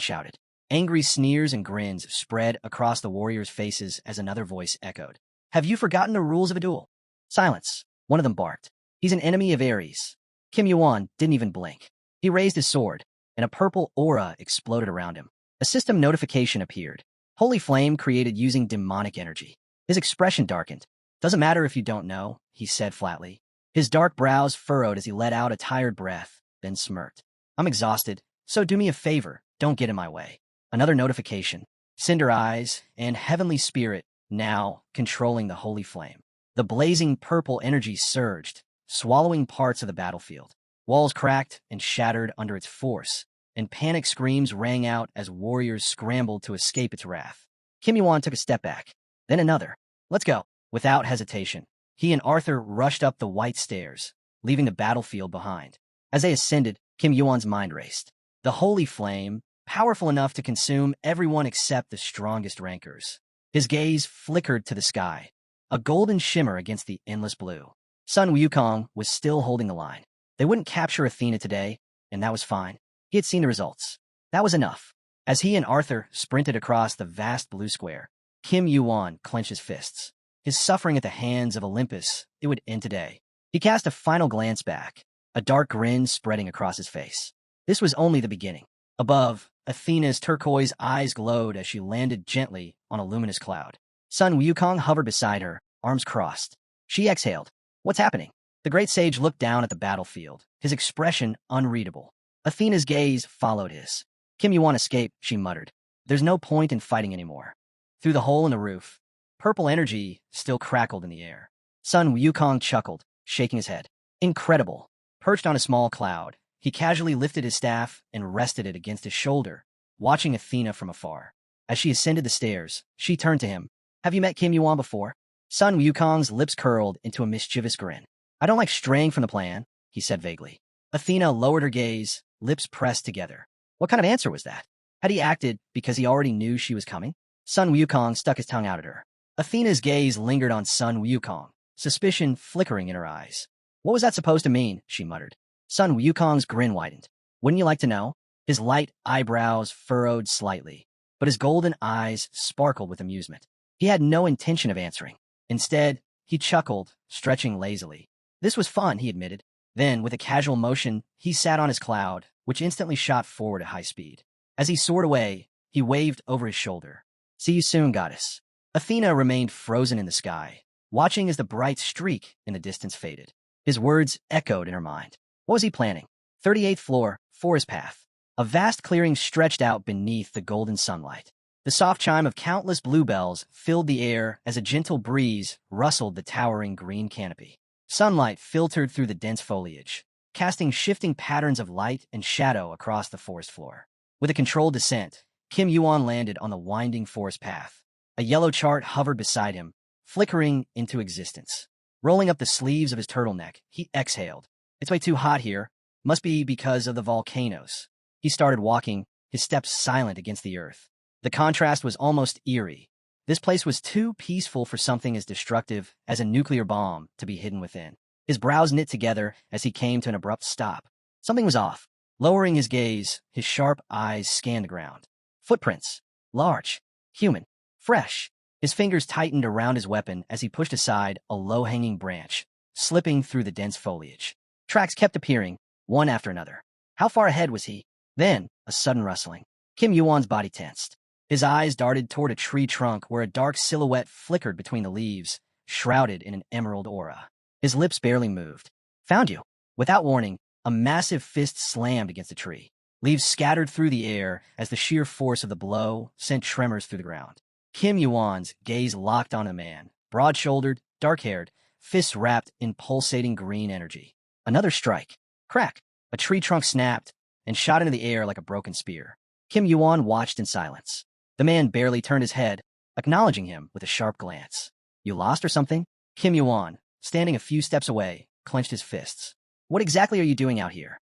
shouted. Angry sneers and grins spread across the warriors' faces as another voice echoed. "Have you forgotten the rules of a duel?" "Silence," one of them barked. "He's an enemy of Ares." Kim Yuan didn't even blink. He raised his sword, and a purple aura exploded around him. A system notification appeared. Holy flame created using demonic energy. His expression darkened. Doesn't matter if you don't know, he said flatly. His dark brows furrowed as he let out a tired breath, then smirked. I'm exhausted, so do me a favor, don't get in my way. Another notification. Cinder Eyes and Heavenly Spirit now controlling the holy flame. The blazing purple energy surged, swallowing parts of the battlefield. Walls cracked and shattered under its force, and panic screams rang out as warriors scrambled to escape its wrath. Kim Yuan took a step back, then another. Let's go. Without hesitation, he and Arthur rushed up the white stairs, leaving the battlefield behind. As they ascended, Kim Yuan's mind raced. The holy flame, powerful enough to consume everyone except the strongest rankers. His gaze flickered to the sky, a golden shimmer against the endless blue. Sun Wukong was still holding the line. They wouldn't capture Athena today, and that was fine. He had seen the results. That was enough. As he and Arthur sprinted across the vast blue square, Kim Yuan clenched his fists. His suffering at the hands of Olympus, it would end today. He cast a final glance back, a dark grin spreading across his face. This was only the beginning. Above, Athena's turquoise eyes glowed as she landed gently on a luminous cloud. Sun Wukong hovered beside her, arms crossed. She exhaled. What's happening? The great sage looked down at the battlefield, his expression unreadable. Athena's gaze followed his. Kim Yuan escaped, she muttered. There's no point in fighting anymore. Through the hole in the roof, purple energy still crackled in the air. Sun Wukong chuckled, shaking his head. Incredible. Perched on a small cloud, he casually lifted his staff and rested it against his shoulder, watching Athena from afar. As she ascended the stairs, she turned to him. Have you met Kim Yuan before? Sun Wukong's lips curled into a mischievous grin. I don't like straying from the plan, he said vaguely. Athena lowered her gaze, lips pressed together. What kind of answer was that? Had he acted because he already knew she was coming? Sun Wukong stuck his tongue out at her. Athena's gaze lingered on Sun Wukong, suspicion flickering in her eyes. What was that supposed to mean? She muttered. Sun Wukong's grin widened. Wouldn't you like to know? His light eyebrows furrowed slightly, but his golden eyes sparkled with amusement. He had no intention of answering. Instead, he chuckled, stretching lazily. This was fun, he admitted. Then, with a casual motion, he sat on his cloud, which instantly shot forward at high speed. As he soared away, he waved over his shoulder. See you soon, goddess. Athena remained frozen in the sky, watching as the bright streak in the distance faded. His words echoed in her mind. What was he planning? 38th floor, forest path. A vast clearing stretched out beneath the golden sunlight. The soft chime of countless bluebells filled the air as a gentle breeze rustled the towering green canopy. Sunlight filtered through the dense foliage, casting shifting patterns of light and shadow across the forest floor. With a controlled descent, Kim Yuan landed on the winding forest path. A yellow chart hovered beside him, flickering into existence. Rolling up the sleeves of his turtleneck, he exhaled. It's way too hot here. Must be because of the volcanoes. He started walking, his steps silent against the earth. The contrast was almost eerie. This place was too peaceful for something as destructive as a nuclear bomb to be hidden within. His brows knit together as he came to an abrupt stop. Something was off. Lowering his gaze, his sharp eyes scanned the ground. Footprints. Large. Human. Fresh. His fingers tightened around his weapon as he pushed aside a low-hanging branch, slipping through the dense foliage. Tracks kept appearing, one after another. How far ahead was he? Then, a sudden rustling. Kim Yuan's body tensed. His eyes darted toward a tree trunk where a dark silhouette flickered between the leaves, shrouded in an emerald aura. His lips barely moved. Found you. Without warning, a massive fist slammed against the tree. Leaves scattered through the air as the sheer force of the blow sent tremors through the ground. Kim Yuan's gaze locked on a man, broad-shouldered, dark-haired, fists wrapped in pulsating green energy. Another strike. Crack. A tree trunk snapped and shot into the air like a broken spear. Kim Yuan watched in silence. The man barely turned his head, acknowledging him with a sharp glance. You lost or something? Kim Yuan, standing a few steps away, clenched his fists. What exactly are you doing out here?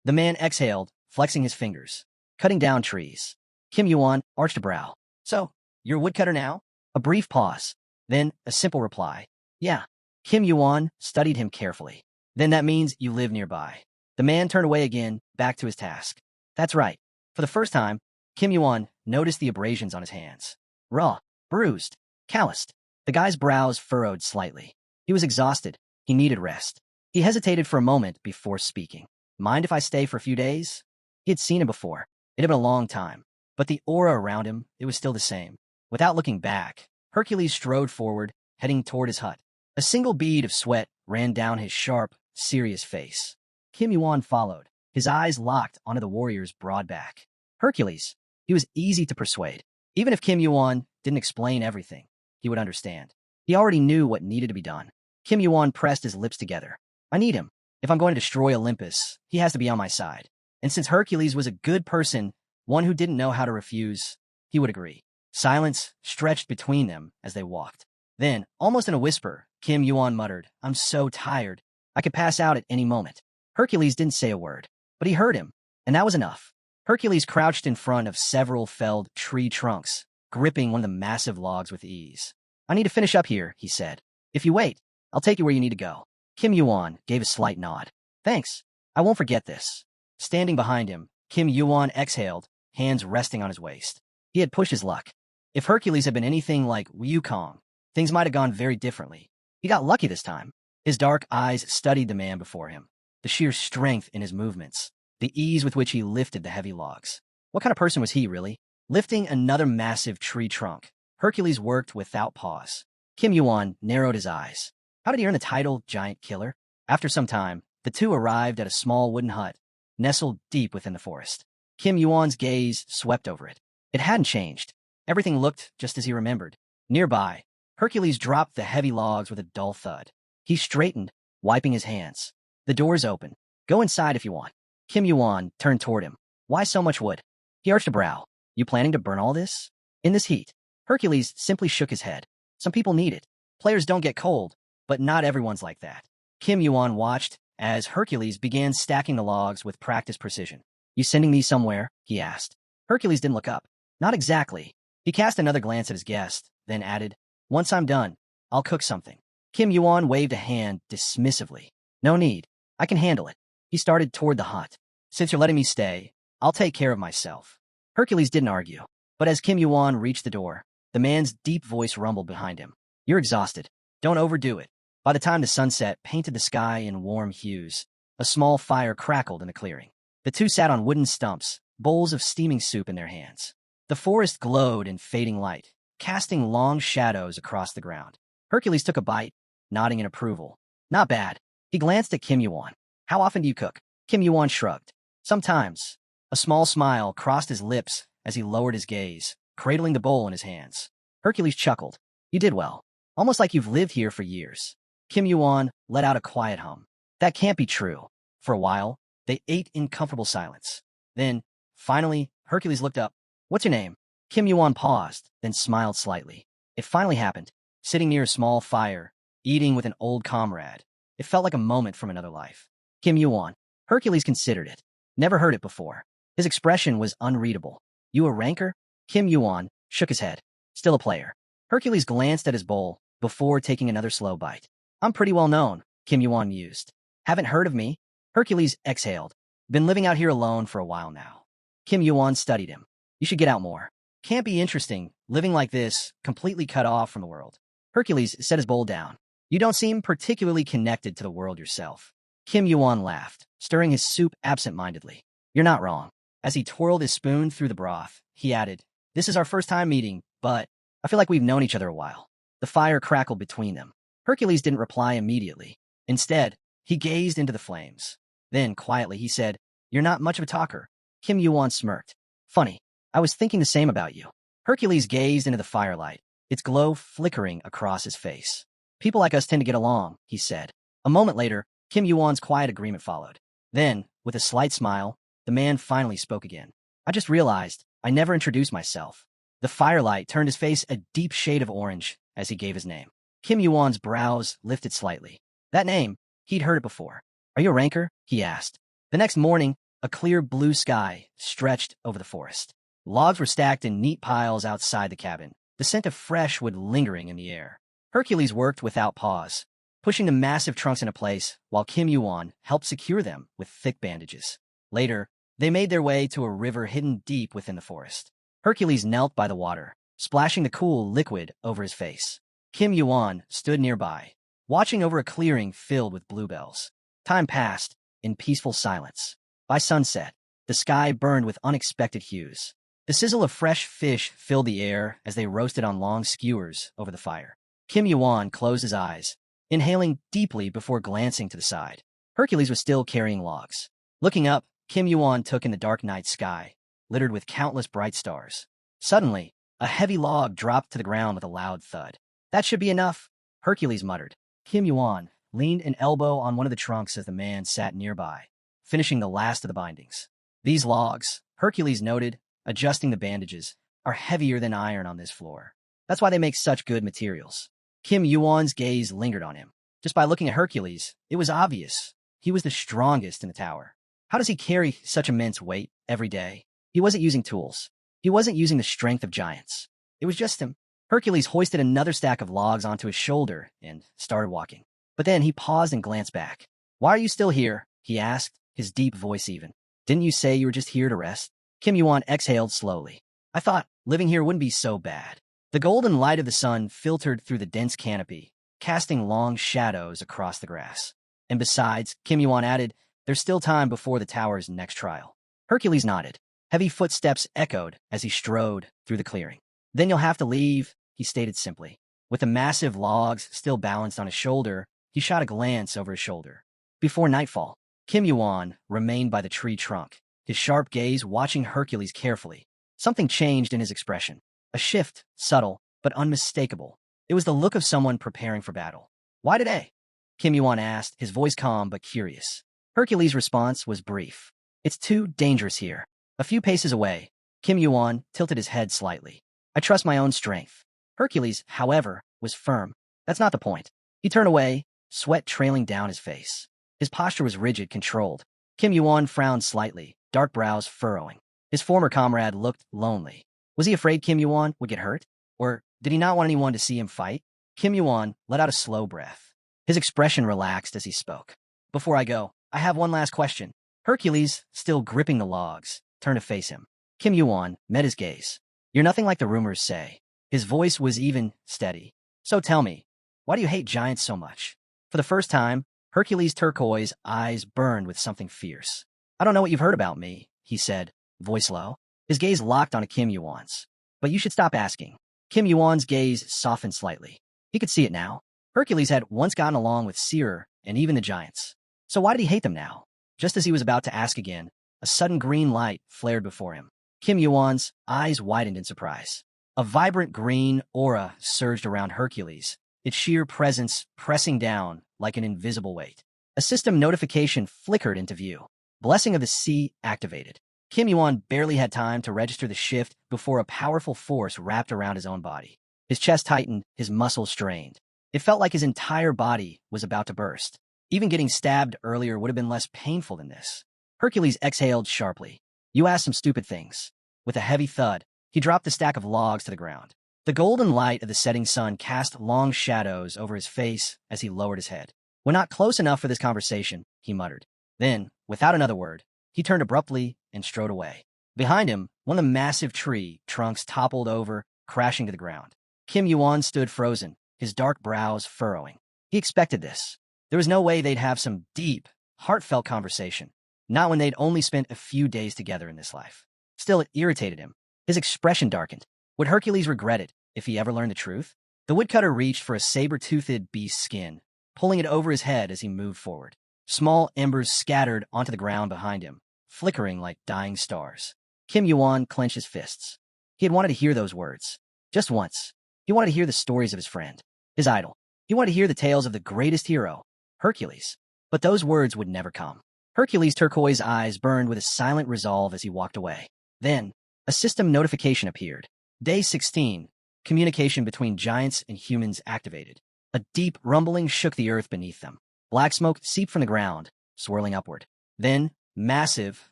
The man exhaled, flexing his fingers. Cutting down trees. Kim Yuan arched a brow. So, you're a woodcutter now? A brief pause. Then, a simple reply. Yeah. Kim Yuan studied him carefully. Then that means you live nearby. The man turned away again, back to his task. That's right. For the first time, Kim Yuan noticed the abrasions on his hands. Raw, bruised, calloused. The guy's brows furrowed slightly. He was exhausted. He needed rest. He hesitated for a moment before speaking. Mind if I stay for a few days? He had seen him before. It had been a long time. But the aura around him, it was still the same. Without looking back, Hercules strode forward, heading toward his hut. A single bead of sweat ran down his sharp, serious face. Kim Yuan followed, his eyes locked onto the warrior's broad back. Hercules. He was easy to persuade. Even if Kim Yuan didn't explain everything, he would understand. He already knew what needed to be done. Kim Yuan pressed his lips together. I need him. If I'm going to destroy Olympus, he has to be on my side. And since Hercules was a good person, one who didn't know how to refuse, he would agree. Silence stretched between them as they walked. Then, almost in a whisper, Kim Yuan muttered, I'm so tired. I could pass out at any moment. Hercules didn't say a word, but he heard him, and that was enough. Hercules crouched in front of several felled tree trunks, gripping one of the massive logs with ease. I need to finish up here, he said. If you wait, I'll take you where you need to go. Kim Yuan gave a slight nod. Thanks. I won't forget this. Standing behind him, Kim Yuan exhaled, hands resting on his waist. He had pushed his luck. If Hercules had been anything like Wukong, things might have gone very differently. He got lucky this time. His dark eyes studied the man before him. The sheer strength in his movements, the ease with which he lifted the heavy logs. What kind of person was he, really? Lifting another massive tree trunk, Hercules worked without pause. Kim Yuan narrowed his eyes. How did he earn the title Giant Killer? After some time, the two arrived at a small wooden hut, nestled deep within the forest. Kim Yuan's gaze swept over it. It hadn't changed. Everything looked just as he remembered. Nearby, Hercules dropped the heavy logs with a dull thud. He straightened, wiping his hands. The door's open. Go inside if you want. Kim Yuan turned toward him. Why so much wood? He arched a brow. You planning to burn all this? In this heat? Hercules simply shook his head. Some people need it. Players don't get cold, but not everyone's like that. Kim Yuan watched as Hercules began stacking the logs with practiced precision. You sending these somewhere? He asked. Hercules didn't look up. Not exactly. He cast another glance at his guest, then added, Once I'm done, I'll cook something. Kim Yuan waved a hand dismissively. No need. I can handle it. He started toward the hut. Since you're letting me stay, I'll take care of myself. Hercules didn't argue, but as Kim Yuan reached the door, the man's deep voice rumbled behind him. You're exhausted. Don't overdo it. By the time the sunset painted the sky in warm hues, a small fire crackled in the clearing. The two sat on wooden stumps, bowls of steaming soup in their hands. The forest glowed in fading light, casting long shadows across the ground. Hercules took a bite, nodding in approval. Not bad. He glanced at Kim Yuan. How often do you cook? Kim Yuan shrugged. Sometimes. A small smile crossed his lips as he lowered his gaze, cradling the bowl in his hands. Hercules chuckled. You did well. Almost like you've lived here for years. Kim Yuan let out a quiet hum. That can't be true. For a while, they ate in comfortable silence. Then, finally, Hercules looked up. What's your name? Kim Yuan paused, then smiled slightly. It finally happened. Sitting near a small fire, eating with an old comrade. It felt like a moment from another life. Kim Yuan. Hercules considered it. Never heard it before. His expression was unreadable. You a ranker? Kim Yuan shook his head. Still a player. Hercules glanced at his bowl before taking another slow bite. I'm pretty well known, Kim Yuan mused. Haven't heard of me? Hercules exhaled. Been living out here alone for a while now. Kim Yuan studied him. You should get out more. Can't be interesting, living like this, completely cut off from the world. Hercules set his bowl down. You don't seem particularly connected to the world yourself. Kim Yuan laughed, stirring his soup absent-mindedly. You're not wrong. As he twirled his spoon through the broth, he added, This is our first time meeting, but I feel like we've known each other a while. The fire crackled between them. Hercules didn't reply immediately. Instead, he gazed into the flames. Then, quietly, he said, You're not much of a talker. Kim Yuan smirked. Funny. I was thinking the same about you. Hercules gazed into the firelight, its glow flickering across his face. People like us tend to get along, he said. A moment later, Kim Yuan's quiet agreement followed. Then, with a slight smile, the man finally spoke again. I just realized I never introduced myself. The firelight turned his face a deep shade of orange as he gave his name. Kim Yuan's brows lifted slightly. That name, he'd heard it before. Are you a ranker? He asked. The next morning, a clear blue sky stretched over the forest. Logs were stacked in neat piles outside the cabin, the scent of fresh wood lingering in the air. Hercules worked without pause, pushing the massive trunks into place while Kim Yuan helped secure them with thick bandages. Later, they made their way to a river hidden deep within the forest. Hercules knelt by the water, splashing the cool liquid over his face. Kim Yuan stood nearby, watching over a clearing filled with bluebells. Time passed in peaceful silence. By sunset, the sky burned with unexpected hues. The sizzle of fresh fish filled the air as they roasted on long skewers over the fire. Kim Yuan closed his eyes, inhaling deeply before glancing to the side. Hercules was still carrying logs. Looking up, Kim Yuan took in the dark night sky, littered with countless bright stars. Suddenly, a heavy log dropped to the ground with a loud thud. That should be enough, Hercules muttered. Kim Yuan leaned an elbow on one of the trunks as the man sat nearby, finishing the last of the bindings. These logs, Hercules noted, adjusting the bandages, are heavier than iron on this floor. That's why they make such good materials. Kim Yuan's gaze lingered on him. Just by looking at Hercules, it was obvious. He was the strongest in the tower. How does he carry such immense weight every day? He wasn't using tools. He wasn't using the strength of giants. It was just him. Hercules hoisted another stack of logs onto his shoulder and started walking. But then he paused and glanced back. "Why are you still here?" he asked, his deep voice even. "Didn't you say you were just here to rest?" Kim Yuan exhaled slowly. "I thought living here wouldn't be so bad." The golden light of the sun filtered through the dense canopy, casting long shadows across the grass. And besides, Kim Yuan added, there's still time before the tower's next trial. Hercules nodded. Heavy footsteps echoed as he strode through the clearing. "Then you'll have to leave," he stated simply. With the massive logs still balanced on his shoulder, he shot a glance over his shoulder. Before nightfall, Kim Yuan remained by the tree trunk, his sharp gaze watching Hercules carefully. Something changed in his expression. A shift, subtle, but unmistakable. It was the look of someone preparing for battle. "Why today?" Kim Yuan asked, his voice calm but curious. Hercules' response was brief. "It's too dangerous here." A few paces away, Kim Yuan tilted his head slightly. "I trust my own strength." Hercules, however, was firm. "That's not the point." He turned away, sweat trailing down his face. His posture was rigid, controlled. Kim Yuan frowned slightly, dark brows furrowing. His former comrade looked lonely. Was he afraid Kim Yuan would get hurt? Or did he not want anyone to see him fight? Kim Yuan let out a slow breath. His expression relaxed as he spoke. "Before I go, I have one last question." Hercules, still gripping the logs, turned to face him. Kim Yuan met his gaze. "You're nothing like the rumors say." His voice was even, steady. "So tell me, why do you hate giants so much?" For the first time, Hercules' turquoise eyes burned with something fierce. "I don't know what you've heard about me," he said, voice low. His gaze locked onto Kim Yuan's. "But you should stop asking." Kim Yuan's gaze softened slightly. He could see it now. Hercules had once gotten along with Seer and even the giants. So why did he hate them now? Just as he was about to ask again, a sudden green light flared before him. Kim Yuan's eyes widened in surprise. A vibrant green aura surged around Hercules, its sheer presence pressing down like an invisible weight. A system notification flickered into view. Blessing of the Sea activated. Kim Yuan barely had time to register the shift before a powerful force wrapped around his own body. His chest tightened, his muscles strained. It felt like his entire body was about to burst. Even getting stabbed earlier would have been less painful than this. Hercules exhaled sharply. "You asked some stupid things." With a heavy thud, he dropped the stack of logs to the ground. The golden light of the setting sun cast long shadows over his face as he lowered his head. "We're not close enough for this conversation," he muttered. Then, without another word, he turned abruptly and strode away. Behind him, one of the massive tree trunks toppled over, crashing to the ground. Kim Yuan stood frozen, his dark brows furrowing. He expected this. There was no way they'd have some deep, heartfelt conversation, not when they'd only spent a few days together in this life. Still, it irritated him. His expression darkened. Would Hercules regret it if he ever learned the truth? The woodcutter reached for a saber-toothed beast's skin, pulling it over his head as he moved forward. Small embers scattered onto the ground behind him, flickering like dying stars. Kim Yuan clenched his fists. He had wanted to hear those words. Just once. He wanted to hear the stories of his friend, his idol. He wanted to hear the tales of the greatest hero, Hercules. But those words would never come. Hercules' turquoise eyes burned with a silent resolve as he walked away. Then, a system notification appeared. Day 16. Communication between giants and humans activated. A deep rumbling shook the earth beneath them. Black smoke seeped from the ground, swirling upward. Then, massive,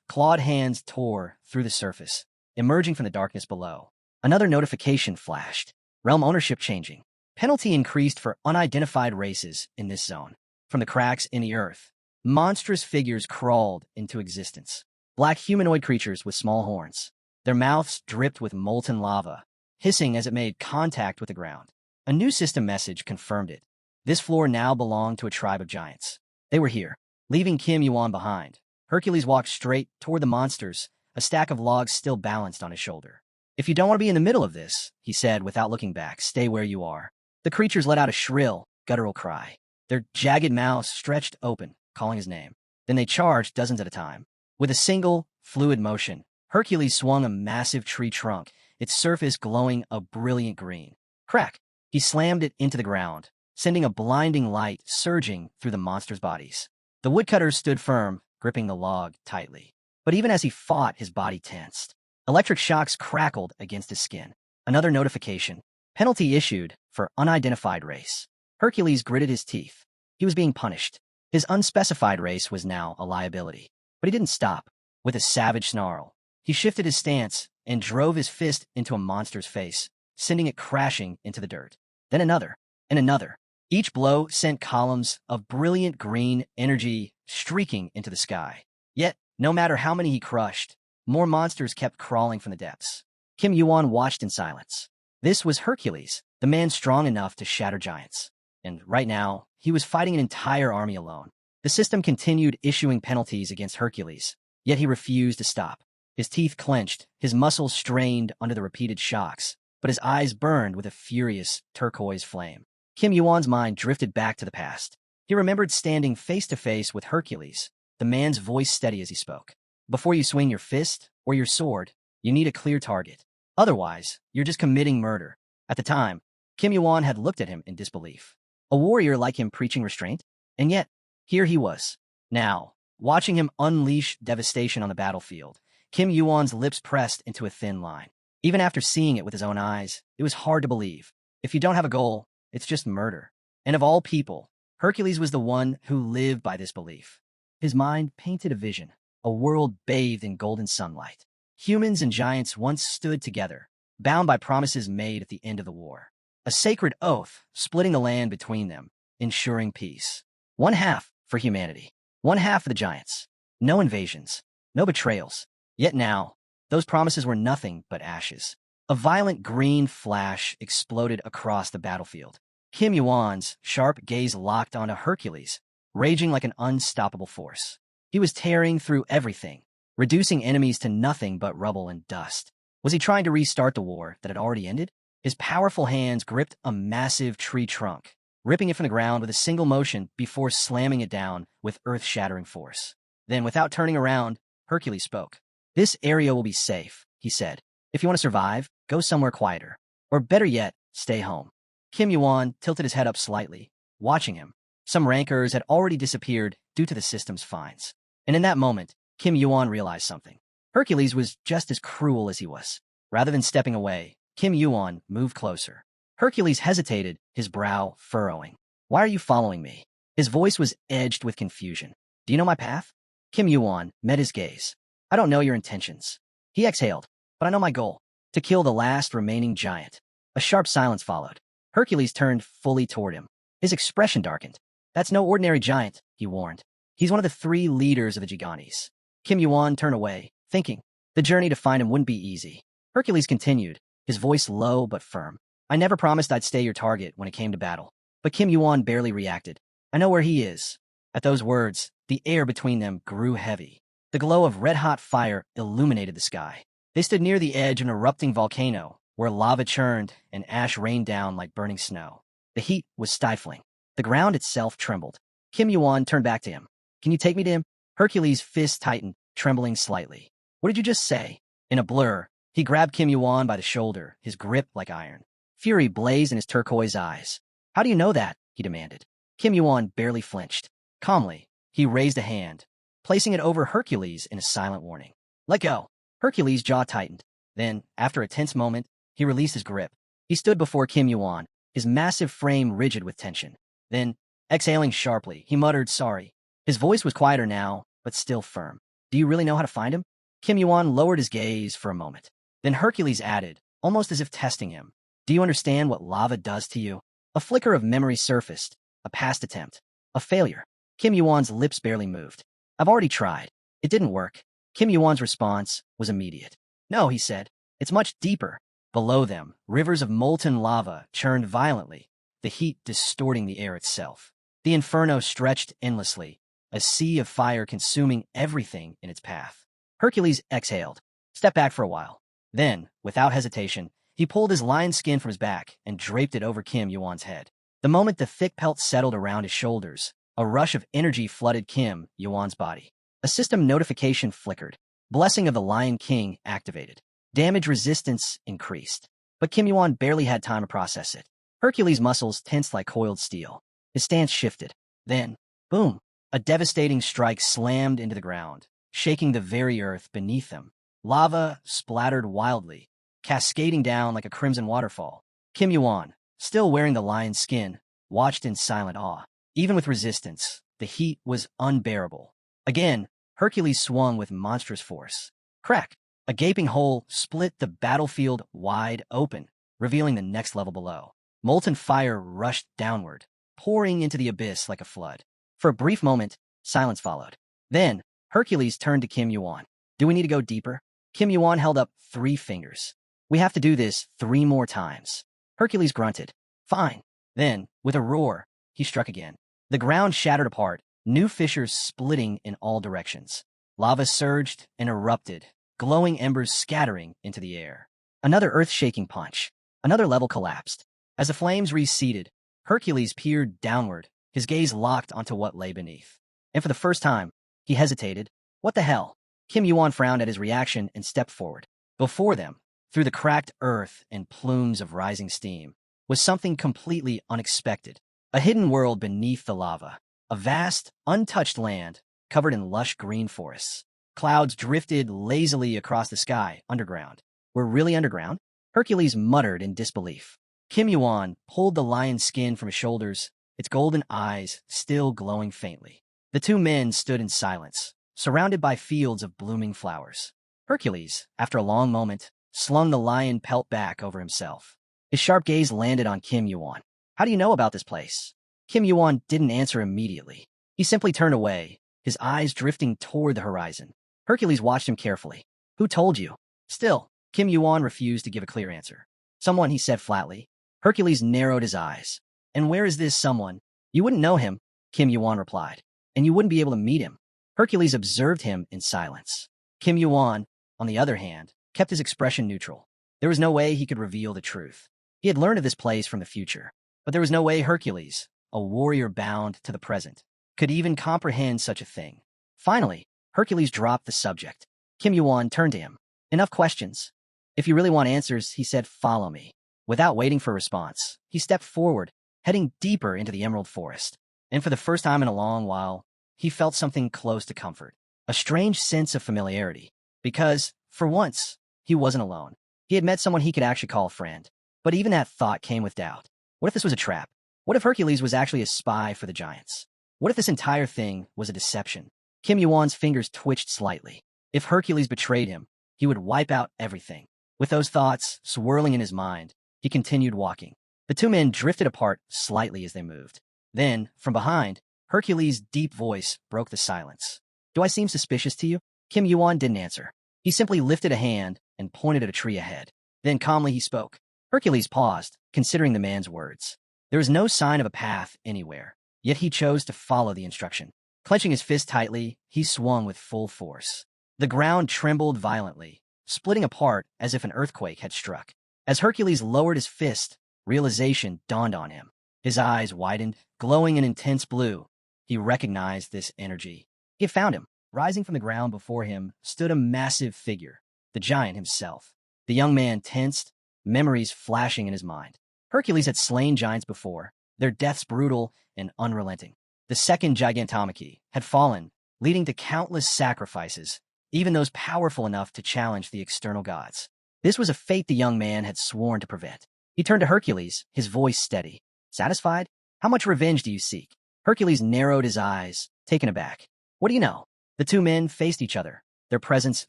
clawed hands tore through the surface, emerging from the darkness below. Another notification flashed. Realm ownership changing. Penalty increased for unidentified races in this zone. From the cracks in the earth, monstrous figures crawled into existence. Black humanoid creatures with small horns. Their mouths dripped with molten lava, hissing as it made contact with the ground. A new system message confirmed it. This floor now belonged to a tribe of giants. They were here, leaving Kim Yuan behind. Hercules walked straight toward the monsters, a stack of logs still balanced on his shoulder. If you don't want to be in the middle of this, he said without looking back, stay where you are. The creatures let out a shrill, guttural cry. Their jagged mouths stretched open, calling his name. Then they charged dozens at a time. With a single, fluid motion, Hercules swung a massive tree trunk, its surface glowing a brilliant green. Crack! He slammed it into the ground, sending a blinding light surging through the monster's bodies. The woodcutters stood firm, gripping the log tightly. But even as he fought, his body tensed. Electric shocks crackled against his skin. Another notification. Penalty issued for unidentified race. Hercules gritted his teeth. He was being punished. His unspecified race was now a liability. But he didn't stop. With a savage snarl, he shifted his stance and drove his fist into a monster's face, sending it crashing into the dirt. Then another, and another. Each blow sent columns of brilliant green energy streaking into the sky. Yet, no matter how many he crushed, more monsters kept crawling from the depths. Kim Yuan watched in silence. This was Hercules, the man strong enough to shatter giants. And right now, he was fighting an entire army alone. The system continued issuing penalties against Hercules, yet he refused to stop. His teeth clenched, his muscles strained under the repeated shocks, but his eyes burned with a furious turquoise flame. Kim Yuan's mind drifted back to the past. He remembered standing face to face with Hercules, the man's voice steady as he spoke. Before you swing your fist or your sword, you need a clear target. Otherwise, you're just committing murder. At the time, Kim Yuan had looked at him in disbelief. A warrior like him preaching restraint? And yet, here he was. Now, watching him unleash devastation on the battlefield, Kim Yuan's lips pressed into a thin line. Even after seeing it with his own eyes, it was hard to believe. If you don't have a goal, it's just murder. And of all people, Hercules was the one who lived by this belief. His mind painted a vision, a world bathed in golden sunlight. Humans and giants once stood together, bound by promises made at the end of the war. A sacred oath splitting the land between them, ensuring peace. One half for humanity, one half for the giants. No invasions, no betrayals. Yet now, those promises were nothing but ashes. A violent green flash exploded across the battlefield. Kim Yuan's sharp gaze locked onto Hercules, raging like an unstoppable force. He was tearing through everything, reducing enemies to nothing but rubble and dust. Was he trying to restart the war that had already ended? His powerful hands gripped a massive tree trunk, ripping it from the ground with a single motion before slamming it down with earth-shattering force. Then, without turning around, Hercules spoke. "This area will be safe," he said. "If you want to survive, go somewhere quieter. Or better yet, stay home." Kim Yuan tilted his head up slightly, watching him. Some rancors had already disappeared due to the system's fines. And in that moment, Kim Yuan realized something. Hercules was just as cruel as he was. Rather than stepping away, Kim Yuan moved closer. Hercules hesitated, his brow furrowing. "Why are you following me?" His voice was edged with confusion. "Do you know my path?" Kim Yuan met his gaze. "I don't know your intentions." He exhaled. "But I know my goal. To kill the last remaining giant." A sharp silence followed. Hercules turned fully toward him. His expression darkened. "That's no ordinary giant," he warned. "He's one of the 3 leaders of the Gigantes." Kim Yuan turned away, thinking the journey to find him wouldn't be easy. Hercules continued, his voice low but firm. "I never promised I'd stay your target when it came to battle." But Kim Yuan barely reacted. "I know where he is." At those words, the air between them grew heavy. The glow of red-hot fire illuminated the sky. They stood near the edge of an erupting volcano, where lava churned and ash rained down like burning snow. The heat was stifling. The ground itself trembled. Kim Yuan turned back to him. "Can you take me to him?" Hercules' fist tightened, trembling slightly. "What did you just say?" In a blur, he grabbed Kim Yuan by the shoulder, his grip like iron. Fury blazed in his turquoise eyes. "How do you know that?" he demanded. Kim Yuan barely flinched. Calmly, he raised a hand, placing it over Hercules in a silent warning. "Let go." Hercules' jaw tightened. Then, after a tense moment, he released his grip. He stood before Kim Yuan, his massive frame rigid with tension. Then, exhaling sharply, he muttered, "Sorry." His voice was quieter now, but still firm. "Do you really know how to find him?" Kim Yuan lowered his gaze for a moment. Then Hercules added, almost as if testing him, "Do you understand what lava does to you?" A flicker of memory surfaced, a past attempt, a failure. Kim Yuan's lips barely moved. "I've already tried. It didn't work." Kim Yuan's response was immediate. "No," he said. "It's much deeper." Below them, rivers of molten lava churned violently, the heat distorting the air itself. The inferno stretched endlessly, a sea of fire consuming everything in its path. Hercules exhaled. "Step back for a while." Then, without hesitation, he pulled his lion skin from his back and draped it over Kim Yuan's head. The moment the thick pelt settled around his shoulders, a rush of energy flooded Kim Yuan's body. A system notification flickered. Blessing of the Lion King activated. Damage resistance increased. But Kim Yuan barely had time to process it. Hercules' muscles tensed like coiled steel. His stance shifted. Then, boom, a devastating strike slammed into the ground, shaking the very earth beneath them. Lava splattered wildly, cascading down like a crimson waterfall. Kim Yuan, still wearing the lion's skin, watched in silent awe. Even with resistance, the heat was unbearable. Again, Hercules swung with monstrous force. Crack! A gaping hole split the battlefield wide open, revealing the next level below. Molten fire rushed downward, pouring into the abyss like a flood. For a brief moment, silence followed. Then, Hercules turned to Kim Yuan. Do we need to go deeper? Kim Yuan held up 3 fingers. We have to do this 3 more times. Hercules grunted. Fine. Then, with a roar, he struck again. The ground shattered apart, new fissures splitting in all directions. Lava surged and erupted, glowing embers scattering into the air. Another earth-shaking punch. Another level collapsed. As the flames receded, Hercules peered downward, his gaze locked onto what lay beneath. And for the first time, he hesitated. What the hell? Kim Yuan frowned at his reaction and stepped forward. Before them, through the cracked earth and plumes of rising steam, was something completely unexpected. A hidden world beneath the lava. A vast, untouched land covered in lush green forests. Clouds drifted lazily across the sky, underground. We're really underground? Hercules muttered in disbelief. Kim Yuan pulled the lion's skin from his shoulders, its golden eyes still glowing faintly. The 2 men stood in silence, surrounded by fields of blooming flowers. Hercules, after a long moment, slung the lion pelt back over himself. His sharp gaze landed on Kim Yuan. How do you know about this place? Kim Yuan didn't answer immediately. He simply turned away, his eyes drifting toward the horizon. Hercules watched him carefully. Who told you? Still, Kim Yuan refused to give a clear answer. Someone, he said flatly. Hercules narrowed his eyes. And where is this someone? You wouldn't know him, Kim Yuan replied. And you wouldn't be able to meet him. Hercules observed him in silence. Kim Yuan, on the other hand, kept his expression neutral. There was no way he could reveal the truth. He had learned of this place from the future. But there was no way Hercules, a warrior bound to the present, could even comprehend such a thing. Finally, Hercules dropped the subject. Kim Yuan turned to him. Enough questions. If you really want answers, he said, follow me. Without waiting for a response, he stepped forward, heading deeper into the emerald forest. And for the first time in a long while, he felt something close to comfort. A strange sense of familiarity. Because, for once, he wasn't alone. He had met someone he could actually call a friend. But even that thought came with doubt. What if this was a trap? What if Hercules was actually a spy for the giants? What if this entire thing was a deception? Kim Yuan's fingers twitched slightly. If Hercules betrayed him, he would wipe out everything. With those thoughts swirling in his mind, he continued walking. The 2 men drifted apart slightly as they moved. Then, from behind, Hercules' deep voice broke the silence. Do I seem suspicious to you? Kim Yuan didn't answer. He simply lifted a hand and pointed at a tree ahead. Then calmly he spoke. Hercules paused, considering the man's words. There was no sign of a path anywhere, yet he chose to follow the instruction. Clenching his fist tightly, he swung with full force. The ground trembled violently, splitting apart as if an earthquake had struck. As Hercules lowered his fist, realization dawned on him. His eyes widened, glowing an intense blue. He recognized this energy. He had found him. Rising from the ground before him stood a massive figure, the giant himself. The young man tensed, memories flashing in his mind. Hercules had slain giants before, their deaths brutal and unrelenting. The second gigantomachy had fallen, leading to countless sacrifices, even those powerful enough to challenge the external gods. This was a fate the young man had sworn to prevent. He turned to Hercules, his voice steady. Satisfied? How much revenge do you seek? Hercules narrowed his eyes, taken aback. What do you know? The 2 men faced each other, their presence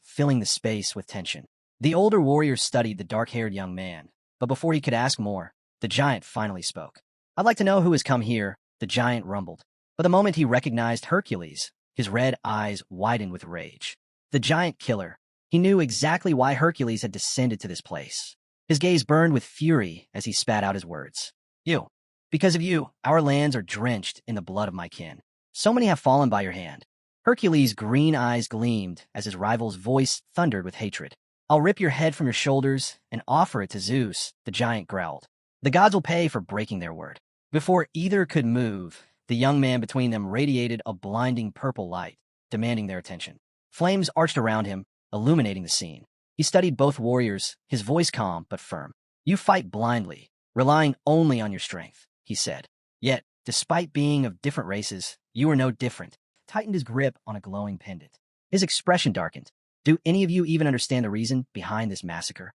filling the space with tension. The older warrior studied the dark-haired young man, but before he could ask more, the giant finally spoke. I'd like to know who has come here, the giant rumbled. But the moment he recognized Hercules, his red eyes widened with rage. The giant killer. He knew exactly why Hercules had descended to this place. His gaze burned with fury as he spat out his words. You. Because of you, our lands are drenched in the blood of my kin. So many have fallen by your hand. Hercules' green eyes gleamed as his rival's voice thundered with hatred. I'll rip your head from your shoulders and offer it to Zeus, the giant growled. The gods will pay for breaking their word. Before either could move, the young man between them radiated a blinding purple light, demanding their attention. Flames arched around him, illuminating the scene. He studied both warriors, his voice calm but firm. You fight blindly, relying only on your strength, he said. Yet, despite being of different races, you are no different. Tightened his grip on a glowing pendant. His expression darkened. Do any of you even understand the reason behind this massacre?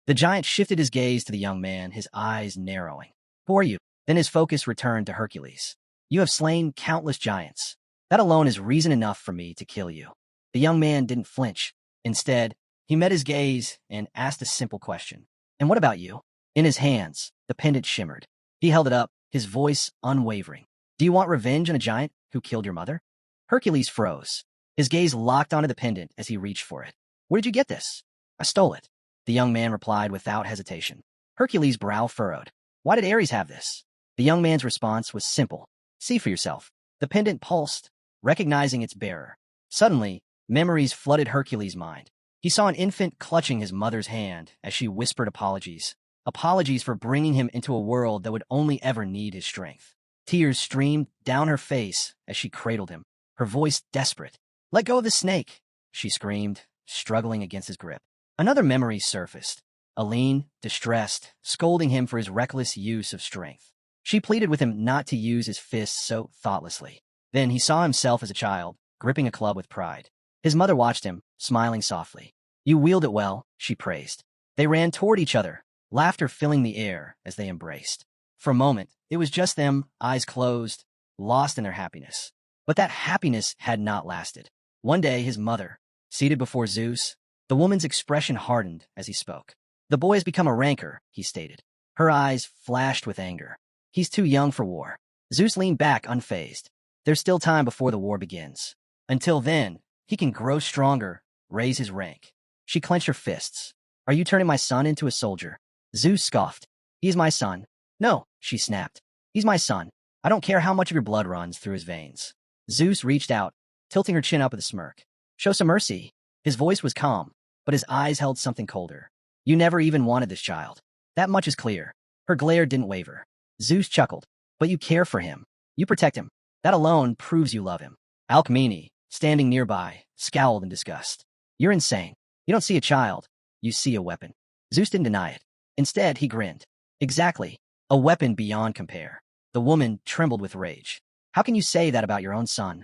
The giant shifted his gaze to the young man, his eyes narrowing. Who are you? Then his focus returned to Hercules. You have slain countless giants. That alone is reason enough for me to kill you. The young man didn't flinch. Instead, he met his gaze and asked a simple question. And what about you? In his hands, the pendant shimmered. He held it up, his voice unwavering. Do you want revenge on a giant who killed your mother? Hercules froze. His gaze locked onto the pendant as he reached for it. Where did you get this? I stole it. The young man replied without hesitation. Hercules' brow furrowed. Why did Ares have this? The young man's response was simple. See for yourself. The pendant pulsed, recognizing its bearer. Suddenly, memories flooded Hercules' mind. He saw an infant clutching his mother's hand as she whispered apologies. Apologies for bringing him into a world that would only ever need his strength. Tears streamed down her face as she cradled him, her voice desperate. Let go of the snake, she screamed, struggling against his grip. Another memory surfaced. Aline, distressed, scolding him for his reckless use of strength. She pleaded with him not to use his fists so thoughtlessly. Then he saw himself as a child, gripping a club with pride. His mother watched him, smiling softly. You wield it well, she praised. They ran toward each other, laughter filling the air as they embraced. For a moment, it was just them, eyes closed, lost in their happiness. But that happiness had not lasted. One day, his mother, seated before Zeus, the woman's expression hardened as he spoke. The boy has become a rancor, he stated. Her eyes flashed with anger. He's too young for war. Zeus leaned back unfazed. There's still time before the war begins. Until then, he can grow stronger, raise his rank. She clenched her fists. Are you turning my son into a soldier? Zeus scoffed. He's my son. No, she snapped. He's my son. I don't care how much of your blood runs through his veins. Zeus reached out, tilting her chin up with a smirk. Show some mercy. His voice was calm, but his eyes held something colder. You never even wanted this child. That much is clear. Her glare didn't waver. Zeus chuckled. But you care for him. You protect him. That alone proves you love him. Alcmene, standing nearby, scowled in disgust. You're insane. You don't see a child. You see a weapon. Zeus didn't deny it. Instead, he grinned. Exactly. A weapon beyond compare. The woman trembled with rage. How can you say that about your own son?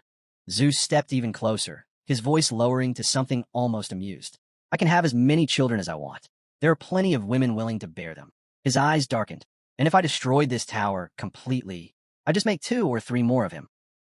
Zeus stepped even closer, his voice lowering to something almost amused. I can have as many children as I want. There are plenty of women willing to bear them. His eyes darkened. And if I destroyed this tower completely, I'd just make 2 or 3 more of him.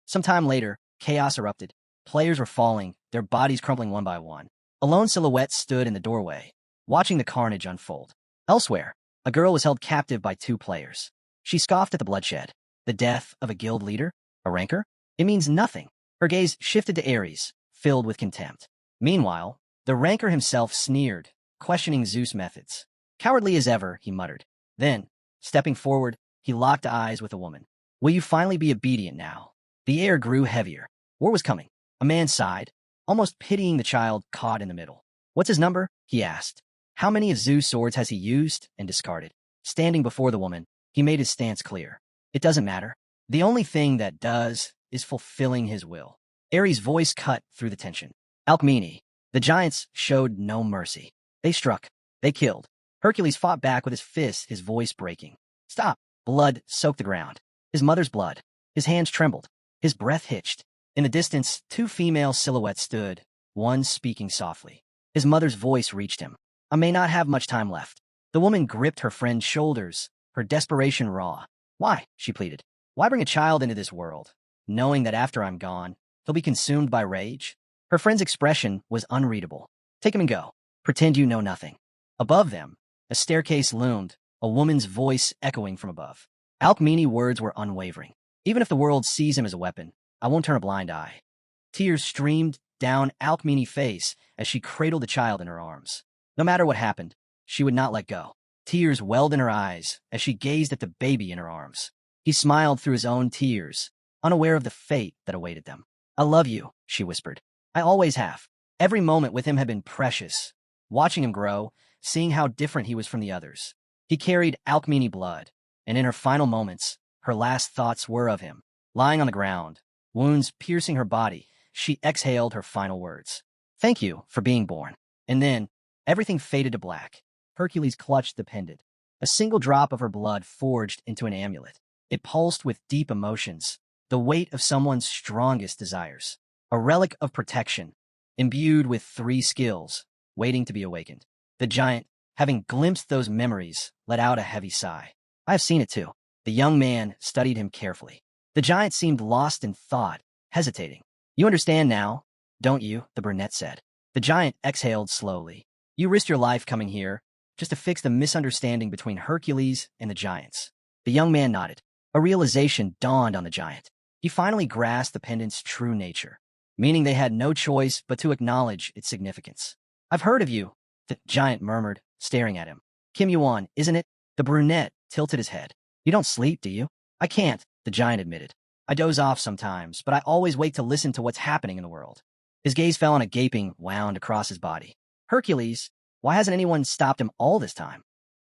Sometime later, chaos erupted. Players were falling, their bodies crumpling one by one. A lone silhouette stood in the doorway, watching the carnage unfold. Elsewhere, a girl was held captive by 2 players. She scoffed at the bloodshed. The death of a guild leader? A rancor? It means nothing. Her gaze shifted to Ares, filled with contempt. Meanwhile, the rancor himself sneered, questioning Zeus' methods. Cowardly as ever, he muttered. Then, stepping forward, he locked eyes with the woman. Will you finally be obedient now? The air grew heavier. War was coming. A man sighed, almost pitying the child caught in the middle. What's his number? He asked. How many of Zeus' swords has he used and discarded? Standing before the woman, he made his stance clear. It doesn't matter. The only thing that does is fulfilling his will. Ares' voice cut through the tension. Alcmene, the giants showed no mercy. They struck. They killed. Hercules fought back with his fists, his voice breaking. Stop. Blood soaked the ground. His mother's blood. His hands trembled. His breath hitched. In the distance, 2 female silhouettes stood, one speaking softly. His mother's voice reached him. I may not have much time left. The woman gripped her friend's shoulders, her desperation raw. Why? She pleaded. Why bring a child into this world, knowing that after I'm gone, he'll be consumed by rage? Her friend's expression was unreadable. Take him and go. Pretend you know nothing. Above them, a staircase loomed, a woman's voice echoing from above. Alcmene's words were unwavering. Even if the world sees him as a weapon, I won't turn a blind eye. Tears streamed down Alcmene's face as she cradled the child in her arms. No matter what happened, she would not let go. Tears welled in her eyes as she gazed at the baby in her arms. He smiled through his own tears, unaware of the fate that awaited them. I love you, she whispered. I always have. Every moment with him had been precious. watching him grow, seeing how different he was from the others. He carried alchemy blood, and in her final moments, her last thoughts were of him. Lying on the ground, wounds piercing her body, she exhaled her final words. "Thank you for being born." And then, everything faded to black. Hercules clutched the pendant. A single drop of her blood forged into an amulet. It pulsed with deep emotions, the weight of someone's strongest desires. A relic of protection, imbued with 3 skills, waiting to be awakened. The giant, having glimpsed those memories, let out a heavy sigh. "I have seen it too." The young man studied him carefully. The giant seemed lost in thought, hesitating. "You understand now, don't you?" the brunette said. The giant exhaled slowly. "You risked your life coming here, just to fix the misunderstanding between Hercules and the giants." The young man nodded. A realization dawned on the giant. He finally grasped the pendant's true nature, meaning they had no choice but to acknowledge its significance. "I've heard of you," the giant murmured, staring at him. "Kim Yuan, isn't it?" The brunette tilted his head. "You don't sleep, do you?" "I can't," the giant admitted. "I doze off sometimes, but I always wake to listen to what's happening in the world." His gaze fell on a gaping wound across his body. "Hercules, why hasn't anyone stopped him all this time?"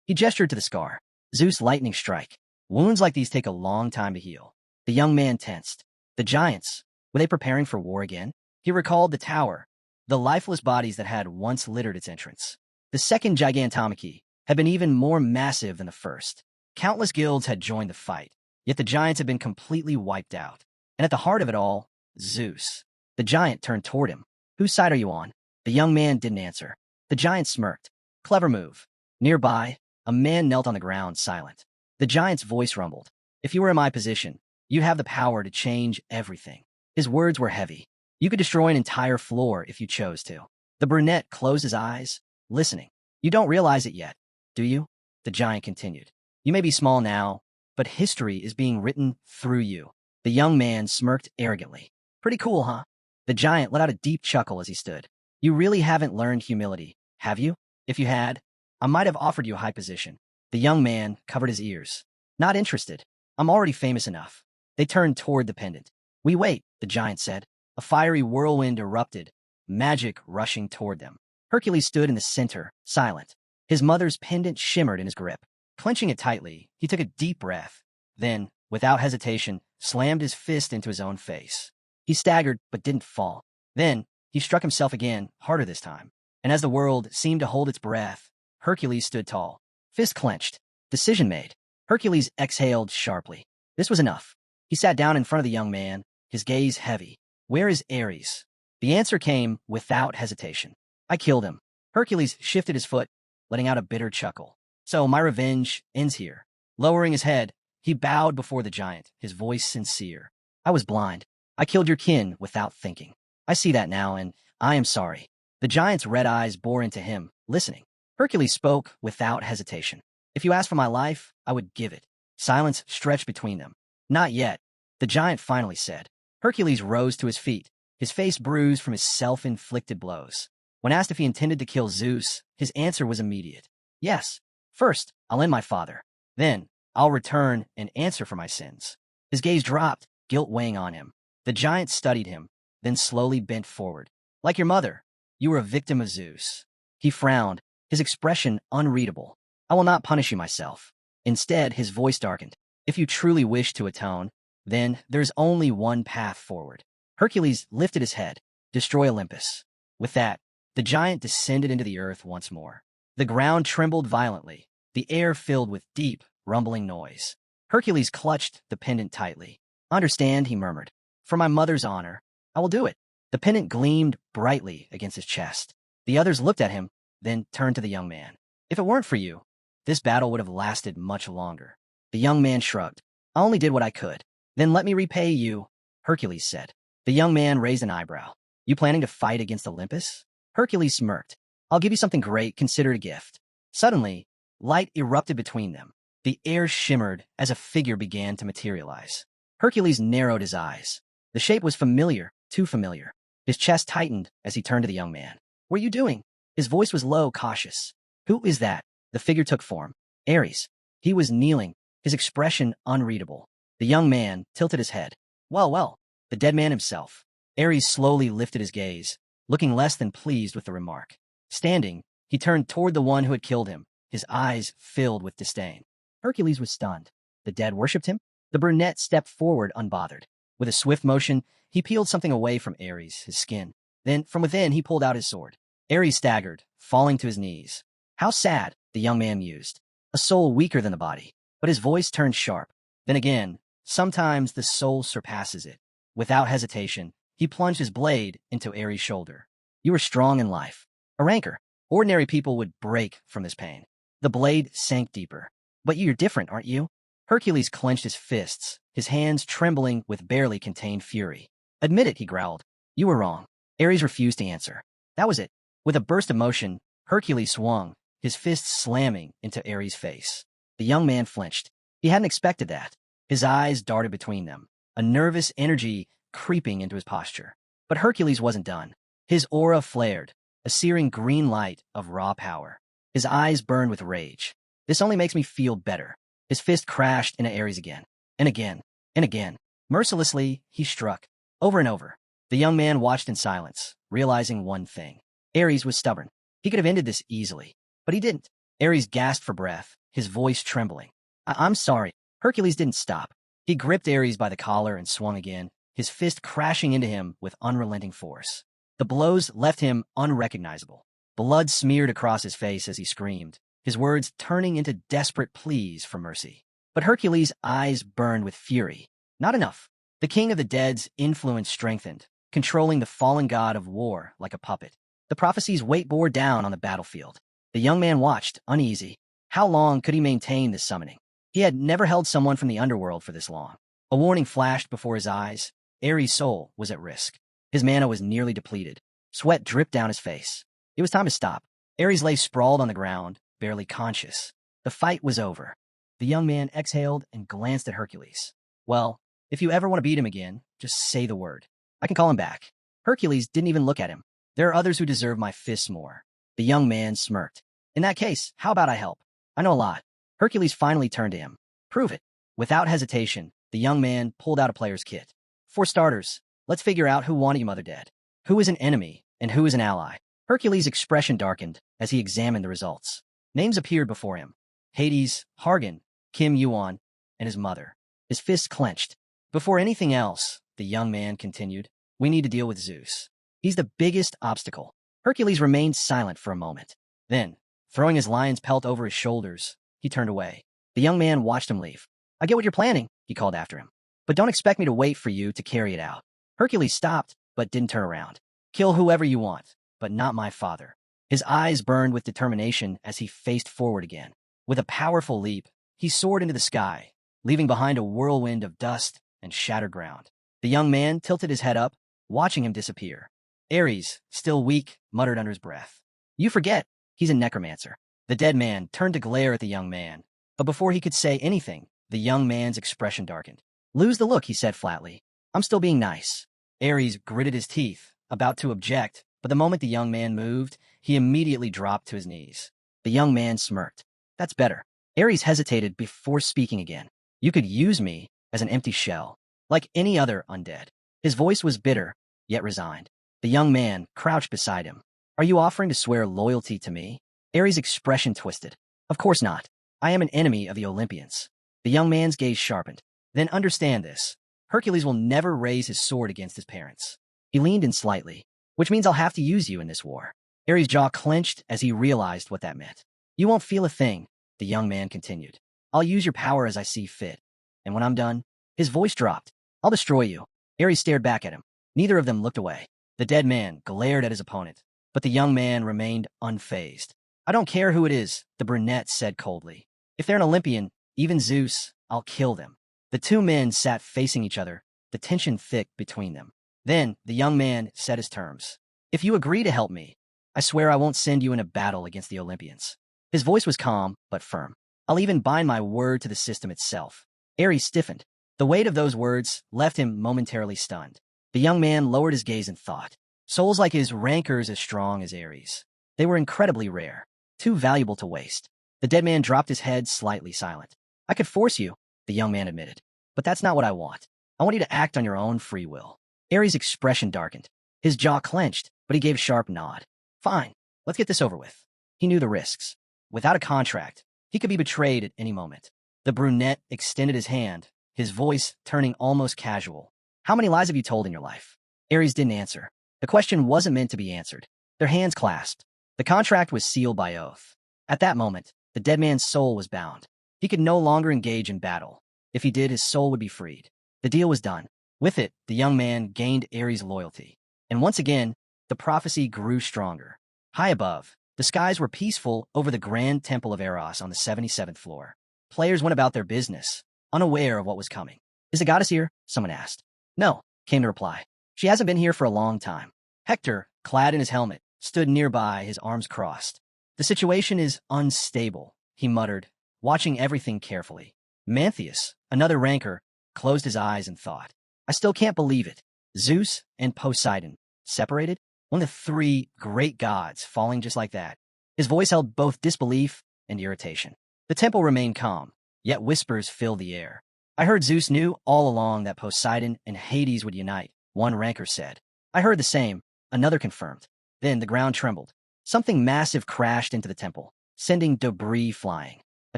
He gestured to the scar. "Zeus' lightning strike. Wounds like these take a long time to heal." The young man tensed. The giants, were they preparing for war again? He recalled the tower, the lifeless bodies that had once littered its entrance. The second gigantomachy had been even more massive than the first. Countless guilds had joined the fight, yet the giants had been completely wiped out. And at the heart of it all, Zeus. The giant turned toward him. "Whose side are you on?" The young man didn't answer. The giant smirked. "Clever move." Nearby, a man knelt on the ground, silent. The giant's voice rumbled. "If you were in my position, you'd have the power to change everything." His words were heavy. "You could destroy an entire floor if you chose to." The brunette closed his eyes, listening. "You don't realize it yet, do you?" The giant continued. "You may be small now, but history is being written through you." The young man smirked arrogantly. "Pretty cool, huh?" The giant let out a deep chuckle as he stood. "You really haven't learned humility, have you? If you had, I might have offered you a high position." The young man covered his ears. "Not interested. I'm already famous enough." They turned toward the pendant. "We wait," the giant said. A fiery whirlwind erupted, magic rushing toward them. Hercules stood in the center, silent. His mother's pendant shimmered in his grip. Clenching it tightly, he took a deep breath, then, without hesitation, slammed his fist into his own face. He staggered, but didn't fall. Then, he struck himself again, harder this time. And as the world seemed to hold its breath, Hercules stood tall. Fist clenched. Decision made. Hercules exhaled sharply. This was enough. He sat down in front of the young man, his gaze heavy. "Where is Ares?" The answer came without hesitation. "I killed him." Hercules shifted his foot, letting out a bitter chuckle. "So my revenge ends here." Lowering his head, he bowed before the giant, his voice sincere. "I was blind. I killed your kin without thinking. I see that now, and I am sorry." The giant's red eyes bore into him, listening. Hercules spoke without hesitation. "If you asked for my life, I would give it." Silence stretched between them. "Not yet," the giant finally said. Hercules rose to his feet, his face bruised from his self-inflicted blows. When asked if he intended to kill Zeus, his answer was immediate. "Yes. First, I'll end my father. Then, I'll return and answer for my sins." His gaze dropped, guilt weighing on him. The giant studied him, then slowly bent forward. "Like your mother, you were a victim of Zeus." He frowned, his expression unreadable. "I will not punish you myself." Instead, his voice darkened. "If you truly wish to atone, then there's only one path forward." Hercules lifted his head. "Destroy Olympus." With that, the giant descended into the earth once more. The ground trembled violently, the air filled with deep, rumbling noise. Hercules clutched the pendant tightly. "Understand," he murmured. "For my mother's honor, I will do it." The pendant gleamed brightly against his chest. The others looked at him, then turned to the young man. "If it weren't for you, this battle would have lasted much longer." The young man shrugged. "I only did what I could." "Then let me repay you," Hercules said. The young man raised an eyebrow. "You planning to fight against Olympus?" Hercules smirked. "I'll give you something great, consider it a gift." Suddenly, light erupted between them. The air shimmered as a figure began to materialize. Hercules narrowed his eyes. The shape was familiar, too familiar. His chest tightened as he turned to the young man. "What are you doing?" His voice was low, cautious. "Who is that?" The figure took form. Ares. He was kneeling, his expression unreadable. The young man tilted his head. Well, well, the dead man himself." Ares slowly lifted his gaze, looking less than pleased with the remark. Standing, He turned toward the one who had killed him, his eyes filled with disdain. Hercules was stunned. The dead worshipped him? The brunette stepped forward unbothered. With a swift motion, he peeled something away from Ares, his skin. Then, from within, he pulled out his sword. Ares staggered, falling to his knees. How sad, the young man mused. A soul weaker than the body. But his voice turned sharp. Then again, sometimes the soul surpasses it. Without hesitation, he plunged his blade into Ares' shoulder. You were strong in life. A rancor. Ordinary people would break from this pain. The blade sank deeper. But you're different, aren't you? Hercules clenched his fists, his hands trembling with barely contained fury. Admit it, he growled. You were wrong. Ares refused to answer. That was it. With a burst of motion, Hercules swung, his fists slamming into Ares' face. The young man flinched. He hadn't expected that. His eyes darted between them, a nervous energy creeping into his posture. But Hercules wasn't done. His aura flared, a searing green light of raw power. His eyes burned with rage. This only makes me feel better. His fist crashed into Ares again, and again, and again. Mercilessly, he struck, over and over. The young man watched in silence, realizing one thing. Ares was stubborn. He could have ended this easily, but he didn't. Ares gasped for breath, his voice trembling. I'm sorry. Hercules didn't stop. He gripped Ares by the collar and swung again, his fist crashing into him with unrelenting force. The blows left him unrecognizable. Blood smeared across his face as he screamed, his words turning into desperate pleas for mercy. But Hercules' eyes burned with fury. Not enough. The king of the dead's influence strengthened, controlling the fallen god of war like a puppet. The prophecy's weight bore down on the battlefield. The young man watched, uneasy. How long could he maintain this summoning? He had never held someone from the underworld for this long. A warning flashed before his eyes. Ares' soul was at risk. His mana was nearly depleted. Sweat dripped down his face. It was time to stop. Ares lay sprawled on the ground, barely conscious. The fight was over. The young man exhaled and glanced at Hercules. Well, if you ever want to beat him again, just say the word. I can call him back. Hercules didn't even look at him. There are others who deserve my fists more. The young man smirked. In that case, how about I help? I know a lot. Hercules finally turned to him. Prove it. Without hesitation, the young man pulled out a player's kit. For starters, let's figure out who wanted your mother dead. Who is an enemy and who is an ally? Hercules' expression darkened as he examined the results. Names appeared before him. Hades, Hargan, Yuan, and his mother. His fists clenched. Before anything else, the young man continued, we need to deal with Zeus. He's the biggest obstacle. Hercules remained silent for a moment. Then, throwing his lion's pelt over his shoulders, he turned away. The young man watched him leave. I get what you're planning, he called after him. But don't expect me to wait for you to carry it out. Hercules stopped, but didn't turn around. Kill whoever you want, but not my father. His eyes burned with determination as he faced forward again. With a powerful leap, he soared into the sky, leaving behind a whirlwind of dust and shattered ground. The young man tilted his head up, watching him disappear. Ares, still weak, muttered under his breath. You forget, he's a necromancer. The dead man turned to glare at the young man, but before he could say anything, the young man's expression darkened. Lose the look, he said flatly. I'm still being nice. Ares gritted his teeth, about to object, but the moment the young man moved, he immediately dropped to his knees. The young man smirked. That's better. Ares hesitated before speaking again. You could use me as an empty shell, like any other undead. His voice was bitter, yet resigned. The young man crouched beside him. Are you offering to swear loyalty to me? Ares' expression twisted. Of course not. I am an enemy of the Olympians. The young man's gaze sharpened. Then understand this. Hercules will never raise his sword against his parents. He leaned in slightly, which means I'll have to use you in this war. Ares' jaw clenched as he realized what that meant. You won't feel a thing, the young man continued. I'll use your power as I see fit. And when I'm done, his voice dropped. I'll destroy you. Ares stared back at him. Neither of them looked away. The dead man glared at his opponent, but the young man remained unfazed. I don't care who it is, the brunette said coldly. If they're an Olympian, even Zeus, I'll kill them. The two men sat facing each other, the tension thick between them. Then the young man set his terms. If you agree to help me, I swear I won't send you in a battle against the Olympians. His voice was calm, but firm. I'll even bind my word to the system itself. Ares stiffened. The weight of those words left him momentarily stunned. The young man lowered his gaze and thought. Souls like his rancors as strong as Ares. They were incredibly rare, too valuable to waste. The dead man dropped his head, slightly silent. I could force you, the young man admitted. But that's not what I want. I want you to act on your own free will. Ares' expression darkened. His jaw clenched, but he gave a sharp nod. Fine, let's get this over with. He knew the risks. Without a contract, he could be betrayed at any moment. The brunette extended his hand, his voice turning almost casual. How many lies have you told in your life? Ares didn't answer. The question wasn't meant to be answered. Their hands clasped. The contract was sealed by oath. At that moment, the dead man's soul was bound. He could no longer engage in battle. If he did, his soul would be freed. The deal was done. With it, the young man gained Ares' loyalty. And once again, the prophecy grew stronger. High above, the skies were peaceful over the grand temple of Eros on the 77th floor. Players went about their business, unaware of what was coming. Is the goddess here? Someone asked. No, came the reply. She hasn't been here for a long time. Hector, clad in his helmet, stood nearby, his arms crossed. The situation is unstable, he muttered, watching everything carefully. Mantheus, another ranker, closed his eyes and thought. I still can't believe it. Zeus and Poseidon, separated? One of the three great gods falling just like that. His voice held both disbelief and irritation. The temple remained calm, yet whispers filled the air. I heard Zeus knew all along that Poseidon and Hades would unite, one ranker said. I heard the same, another confirmed. Then the ground trembled. Something massive crashed into the temple, sending debris flying. A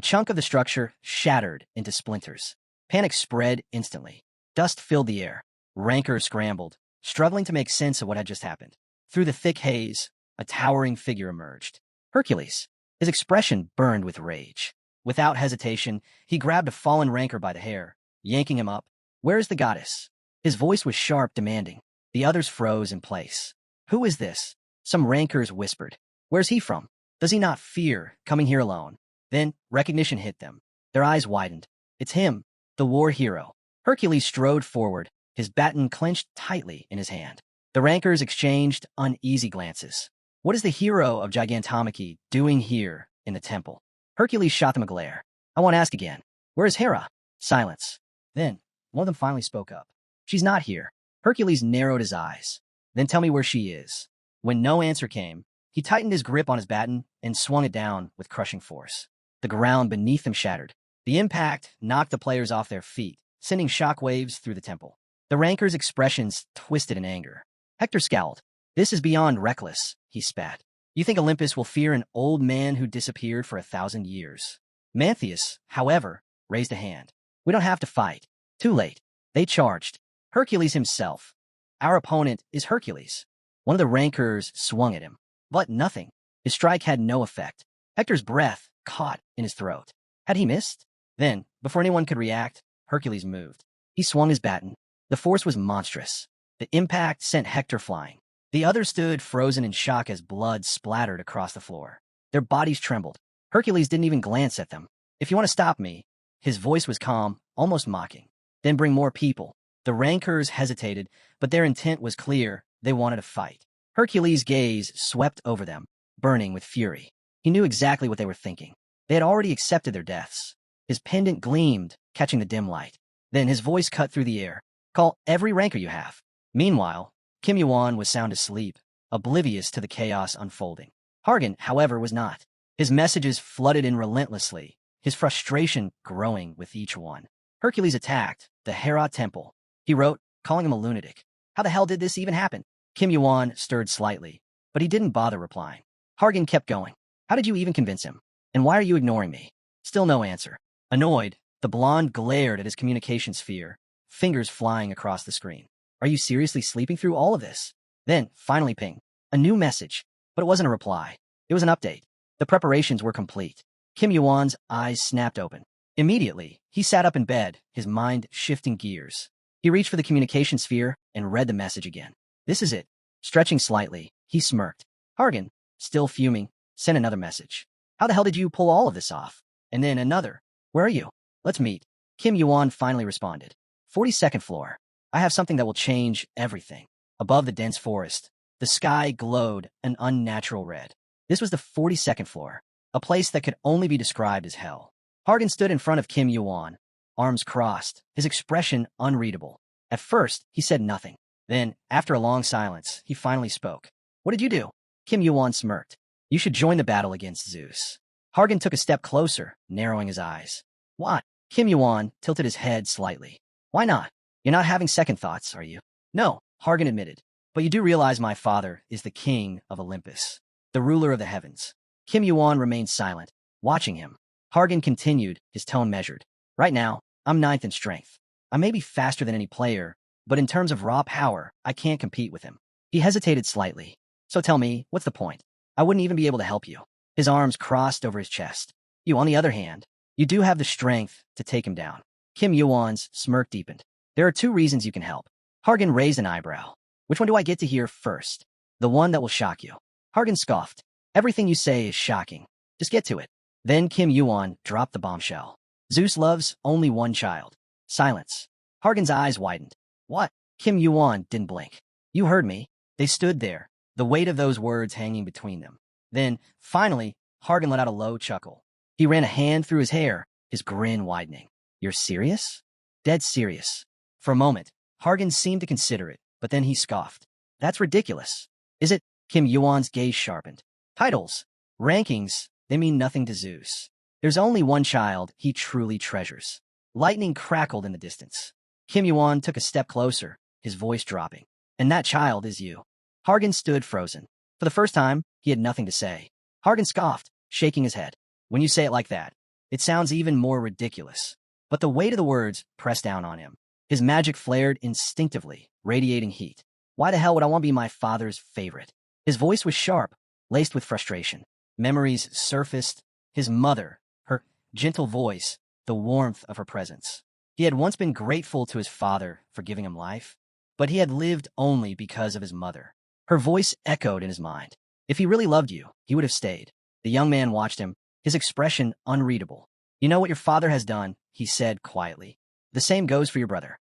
chunk of the structure shattered into splinters. Panic spread instantly. Dust filled the air. Rankers scrambled, struggling to make sense of what had just happened. Through the thick haze, a towering figure emerged. Hercules. His expression burned with rage. Without hesitation, he grabbed a fallen ranker by the hair, yanking him up. Where's the goddess? His voice was sharp, demanding. The others froze in place. Who is this? Some rankers whispered. Where's he from? Does he not fear coming here alone? Then recognition hit them. Their eyes widened. It's him, the war hero. Hercules strode forward, his baton clenched tightly in his hand. The rankers exchanged uneasy glances. What is the hero of Gigantomachy doing here in the temple? Hercules shot them a glare. I won't ask again. Where is Hera? Silence. Then, one of them finally spoke up. She's not here. Hercules narrowed his eyes. Then tell me where she is. When no answer came, he tightened his grip on his baton and swung it down with crushing force. The ground beneath them shattered. The impact knocked the players off their feet, sending shockwaves through the temple. The rankers' expressions twisted in anger. Hector scowled. This is beyond reckless, he spat. You think Olympus will fear an old man who disappeared for 1,000 years? Mantheus, however, raised a hand. We don't have to fight. Too late. They charged. Hercules himself. Our opponent is Hercules. One of the rankers swung at him. But nothing. His strike had no effect. Hector's breath caught in his throat. Had he missed? Then, before anyone could react, Hercules moved. He swung his baton. The force was monstrous. The impact sent Hector flying. The others stood frozen in shock as blood splattered across the floor. Their bodies trembled. Hercules didn't even glance at them. If you want to stop me, his voice was calm, almost mocking. Then bring more people. The rankers hesitated, but their intent was clear. They wanted to fight. Hercules' gaze swept over them, burning with fury. He knew exactly what they were thinking. They had already accepted their deaths. His pendant gleamed, catching the dim light. Then his voice cut through the air. Call every ranker you have. Meanwhile, Kim Yuan was sound asleep, oblivious to the chaos unfolding. Hargan, however, was not. His messages flooded in relentlessly, his frustration growing with each one. Hercules attacked the Hera temple. He wrote, calling him a lunatic. How the hell did this even happen? Kim Yuan stirred slightly, but he didn't bother replying. Hargan kept going. How did you even convince him? And why are you ignoring me? Still no answer. Annoyed, the blonde glared at his communication sphere, fingers flying across the screen. Are you seriously sleeping through all of this? Then, finally ping. A new message. But it wasn't a reply. It was an update. The preparations were complete. Kim Yuan's eyes snapped open. Immediately, he sat up in bed, his mind shifting gears. He reached for the communication sphere and read the message again. This is it. Stretching slightly, he smirked. Hargan, still fuming, sent another message. How the hell did you pull all of this off? And then another. Where are you? Let's meet. Kim Yuan finally responded. 42nd floor. I have something that will change everything. Above the dense forest, the sky glowed an unnatural red. This was the 42nd floor, a place that could only be described as hell. Hargan stood in front of Kim Yuan, arms crossed, his expression unreadable. At first, he said nothing. Then, after a long silence, he finally spoke. What did you do? Kim Yuan smirked. You should join the battle against Zeus. Hargan took a step closer, narrowing his eyes. What? Kim Yuan tilted his head slightly. Why not? You're not having second thoughts, are you? No, Hargan admitted. But you do realize my father is the king of Olympus, the ruler of the heavens. Kim Yuan remained silent, watching him. Hargan continued, his tone measured. Right now, I'm ninth in strength. I may be faster than any player, but in terms of raw power, I can't compete with him. He hesitated slightly. So tell me, what's the point? I wouldn't even be able to help you. His arms crossed over his chest. You, on the other hand, you do have the strength to take him down. Kim Yuan's smirk deepened. There are two reasons you can help. Hargan raised an eyebrow. Which one do I get to hear first? The one that will shock you. Hargan scoffed. Everything you say is shocking. Just get to it. Then Kim Yuan dropped the bombshell. Zeus loves only one child. Silence. Hargan's eyes widened. What? Kim Yuan didn't blink. You heard me. They stood there, the weight of those words hanging between them. Then, finally, Hargan let out a low chuckle. He ran a hand through his hair, his grin widening. You're serious? Dead serious. For a moment, Hargan seemed to consider it, but then he scoffed. That's ridiculous. Is it? Kim Yuan's gaze sharpened. Titles, rankings, they mean nothing to Zeus. There's only one child he truly treasures. Lightning crackled in the distance. Kim Yuan took a step closer, his voice dropping. And that child is you. Hargan stood frozen. For the first time, he had nothing to say. Hargan scoffed, shaking his head. When you say it like that, it sounds even more ridiculous. But the weight of the words pressed down on him. His magic flared instinctively, radiating heat. Why the hell would I want to be my father's favorite? His voice was sharp, laced with frustration. Memories surfaced. His mother, her gentle voice, the warmth of her presence. He had once been grateful to his father for giving him life, but he had lived only because of his mother. Her voice echoed in his mind. If he really loved you, he would have stayed. The young man watched him, his expression unreadable. You know what your father has done, he said quietly. The same goes for your brother.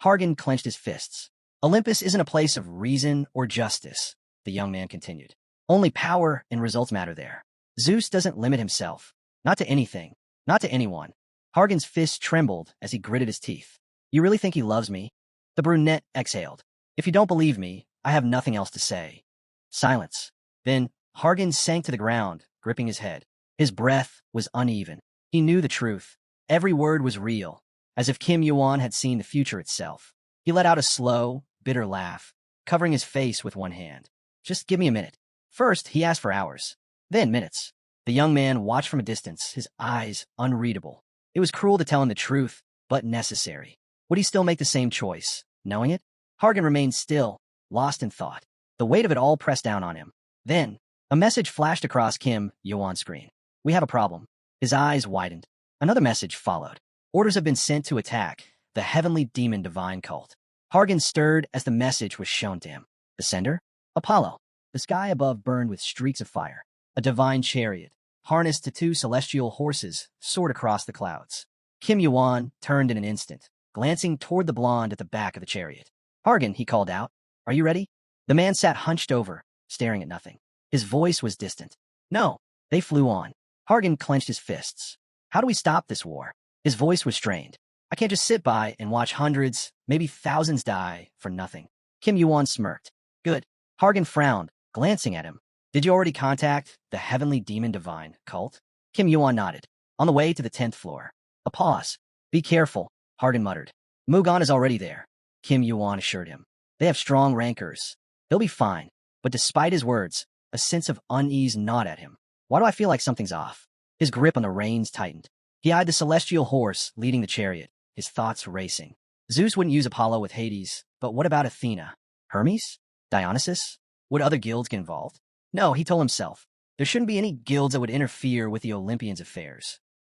Hargan clenched his fists. Olympus isn't a place of reason or justice, the young man continued. Only power and results matter there. Zeus doesn't limit himself. Not to anything. Not to anyone. Hargan's fists trembled as he gritted his teeth. You really think he loves me? The brunette exhaled. If you don't believe me, I have nothing else to say. Silence. Then Hargan sank to the ground, gripping his head. His breath was uneven. He knew the truth. Every word was real, as if Kim Yuan had seen the future itself. He let out a slow, bitter laugh, covering his face with one hand. Just give me a minute. First, he asked for hours, then minutes. The young man watched from a distance, his eyes unreadable. It was cruel to tell him the truth, but necessary. Would he still make the same choice, knowing it? Hargan remained still, lost in thought. The weight of it all pressed down on him. Then, a message flashed across Kim Yuan's screen. We have a problem. His eyes widened. Another message followed. Orders have been sent to attack the heavenly demon divine cult. Hargan stirred as the message was shown to him. The sender? Apollo. The sky above burned with streaks of fire. A divine chariot, harnessed to two celestial horses, soared across the clouds. Kim Yuan turned in an instant, glancing toward the blonde at the back of the chariot. Hargan, he called out. Are you ready? The man sat hunched over, staring at nothing. His voice was distant. No. They flew on. Hargan clenched his fists. How do we stop this war? His voice was strained. I can't just sit by and watch hundreds, maybe thousands die for nothing. Kim Yuan smirked. Good. Hargan frowned, glancing at him. Did you already contact the heavenly demon divine cult? Kim Yuan nodded. On the way to the 10th floor. A pause. Be careful, Hargan muttered. Mugan is already there, Kim Yuan assured him. They have strong rankers. They'll be fine. But despite his words, a sense of unease gnawed at him. Why do I feel like something's off? His grip on the reins tightened. He eyed the celestial horse leading the chariot, his thoughts racing. Zeus wouldn't use Apollo with Hades, but what about Athena? Hermes? Dionysus? Would other guilds get involved? No, he told himself. There shouldn't be any guilds that would interfere with the Olympians' affairs.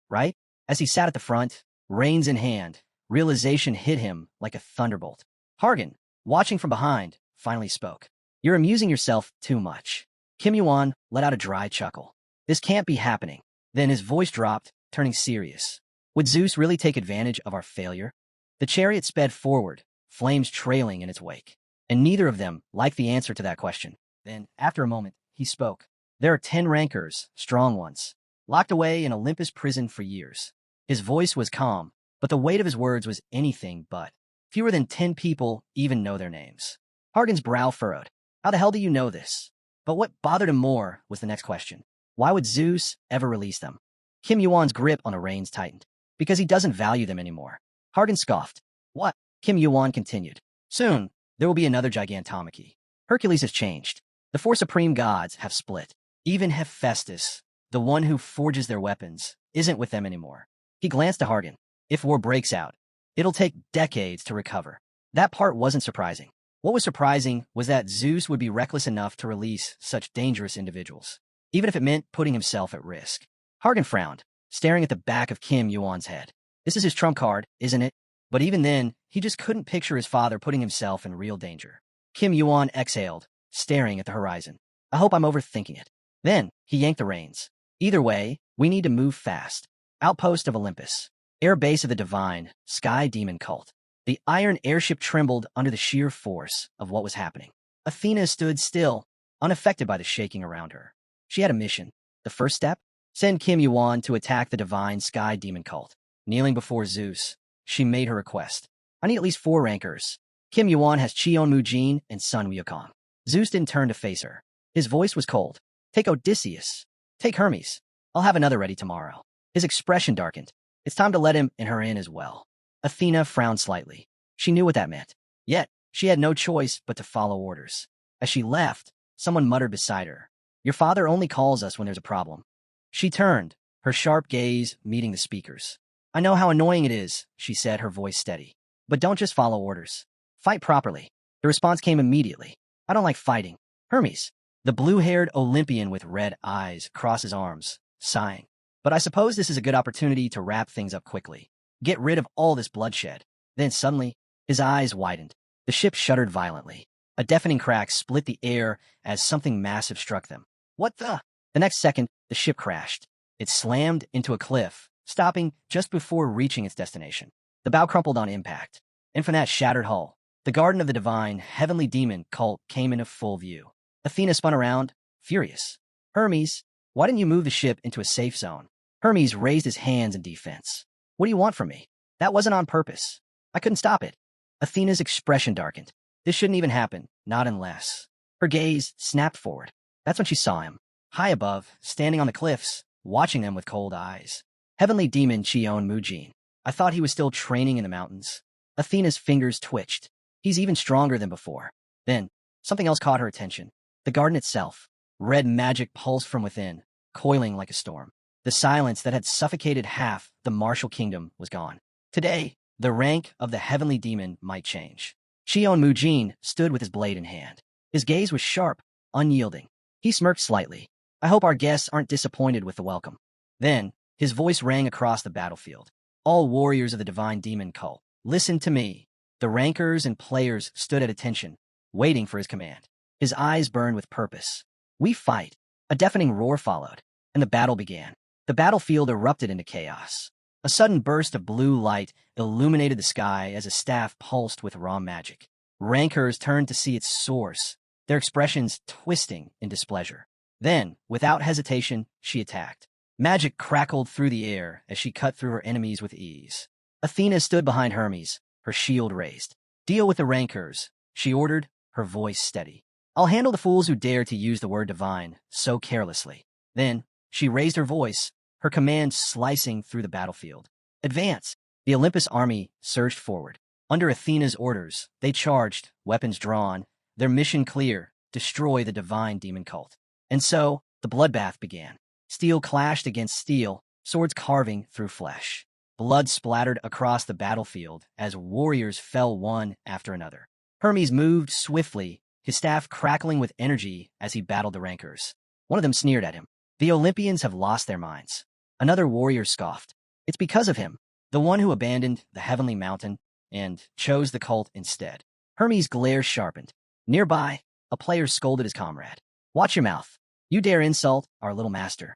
Right? As he sat at the front, reins in hand, realization hit him like a thunderbolt. Hargan, watching from behind, finally spoke. You're amusing yourself too much. Kim Yuan let out a dry chuckle. This can't be happening. Then his voice dropped, turning serious. Would Zeus really take advantage of our failure? The chariot sped forward, flames trailing in its wake. And neither of them liked the answer to that question. Then, after a moment, he spoke. There are 10 rankers, strong ones, locked away in Olympus prison for years. His voice was calm, but the weight of his words was anything but. Fewer than 10 people even know their names. Hargan's brow furrowed. How the hell do you know this? But what bothered him more was the next question. Why would Zeus ever release them? Kim Yuan's grip on the reins tightened. Because he doesn't value them anymore. Hargan scoffed. What? Kim Yuan continued. Soon, there will be another gigantomachy. Hercules has changed. The four supreme gods have split. Even Hephaestus, the one who forges their weapons, isn't with them anymore. He glanced at Hargan. If war breaks out, it'll take decades to recover. That part wasn't surprising. What was surprising was that Zeus would be reckless enough to release such dangerous individuals, even if it meant putting himself at risk. Hargan frowned, staring at the back of Kim Yuan's head. This is his trump card, isn't it? But even then, he just couldn't picture his father putting himself in real danger. Kim Yuan exhaled, staring at the horizon. I hope I'm overthinking it. Then, he yanked the reins. Either way, we need to move fast. Outpost of Olympus. Air base of the divine, sky demon cult. The iron airship trembled under the sheer force of what was happening. Athena stood still, unaffected by the shaking around her. She had a mission. The first step? Send Kim Yuan to attack the divine sky demon cult. Kneeling before Zeus, she made her request. I need at least 4 rankers. Kim Yuan has Cheon Mujin and Sun Wukong. Zeus didn't turn to face her. His voice was cold. Take Odysseus. Take Hermes. I'll have another ready tomorrow. His expression darkened. It's time to let him and her in as well. Athena frowned slightly. She knew what that meant. Yet, she had no choice but to follow orders. As she left, someone muttered beside her. Your father only calls us when there's a problem. She turned, her sharp gaze meeting the speaker's. I know how annoying it is, she said, her voice steady. But don't just follow orders. Fight properly. The response came immediately. I don't like fighting. Hermes, the blue-haired Olympian with red eyes, crossed his arms, sighing. But I suppose this is a good opportunity to wrap things up quickly. Get rid of all this bloodshed. Then suddenly, his eyes widened. The ship shuddered violently. A deafening crack split the air as something massive struck them. What the? The next second, the ship crashed. It slammed into a cliff, stopping just before reaching its destination. The bow crumpled on impact. And from that shattered hull, the Garden of the Divine, Heavenly Demon cult came into full view. Athena spun around, furious. Hermes, why didn't you move the ship into a safe zone? Hermes raised his hands in defense. What do you want from me? That wasn't on purpose. I couldn't stop it. Athena's expression darkened. This shouldn't even happen, not unless. Her gaze snapped forward. That's when she saw him, high above, standing on the cliffs, watching them with cold eyes. Heavenly Demon Cheon Mujin. I thought he was still training in the mountains. Athena's fingers twitched. He's even stronger than before. Then, something else caught her attention. The garden itself. Red magic pulsed from within, coiling like a storm. The silence that had suffocated half the martial kingdom was gone. Today, the rank of the heavenly demon might change. Cheon Mujin stood with his blade in hand. His gaze was sharp, unyielding. He smirked slightly. I hope our guests aren't disappointed with the welcome. Then, his voice rang across the battlefield. All warriors of the divine demon cult, listen to me. The rankers and players stood at attention, waiting for his command. His eyes burned with purpose. We fight. A deafening roar followed, and the battle began. The battlefield erupted into chaos. A sudden burst of blue light illuminated the sky as a staff pulsed with raw magic. Rankers turned to see its source, their expressions twisting in displeasure. Then, without hesitation, she attacked. Magic crackled through the air as she cut through her enemies with ease. Athena stood behind Hermes, her shield raised. Deal with the rankers, she ordered, her voice steady. I'll handle the fools who dare to use the word divine so carelessly. Then, she raised her voice, her command slicing through the battlefield. Advance! The Olympus army surged forward. Under Athena's orders, they charged, weapons drawn, their mission clear, destroy the divine demon cult. And so, the bloodbath began. Steel clashed against steel, swords carving through flesh. Blood splattered across the battlefield as warriors fell one after another. Hermes moved swiftly, his staff crackling with energy as he battled the rankers. One of them sneered at him. The Olympians have lost their minds. Another warrior scoffed. It's because of him, the one who abandoned the heavenly mountain and chose the cult instead. Hermes' glare sharpened. Nearby, a player scolded his comrade. Watch your mouth. You dare insult our little master.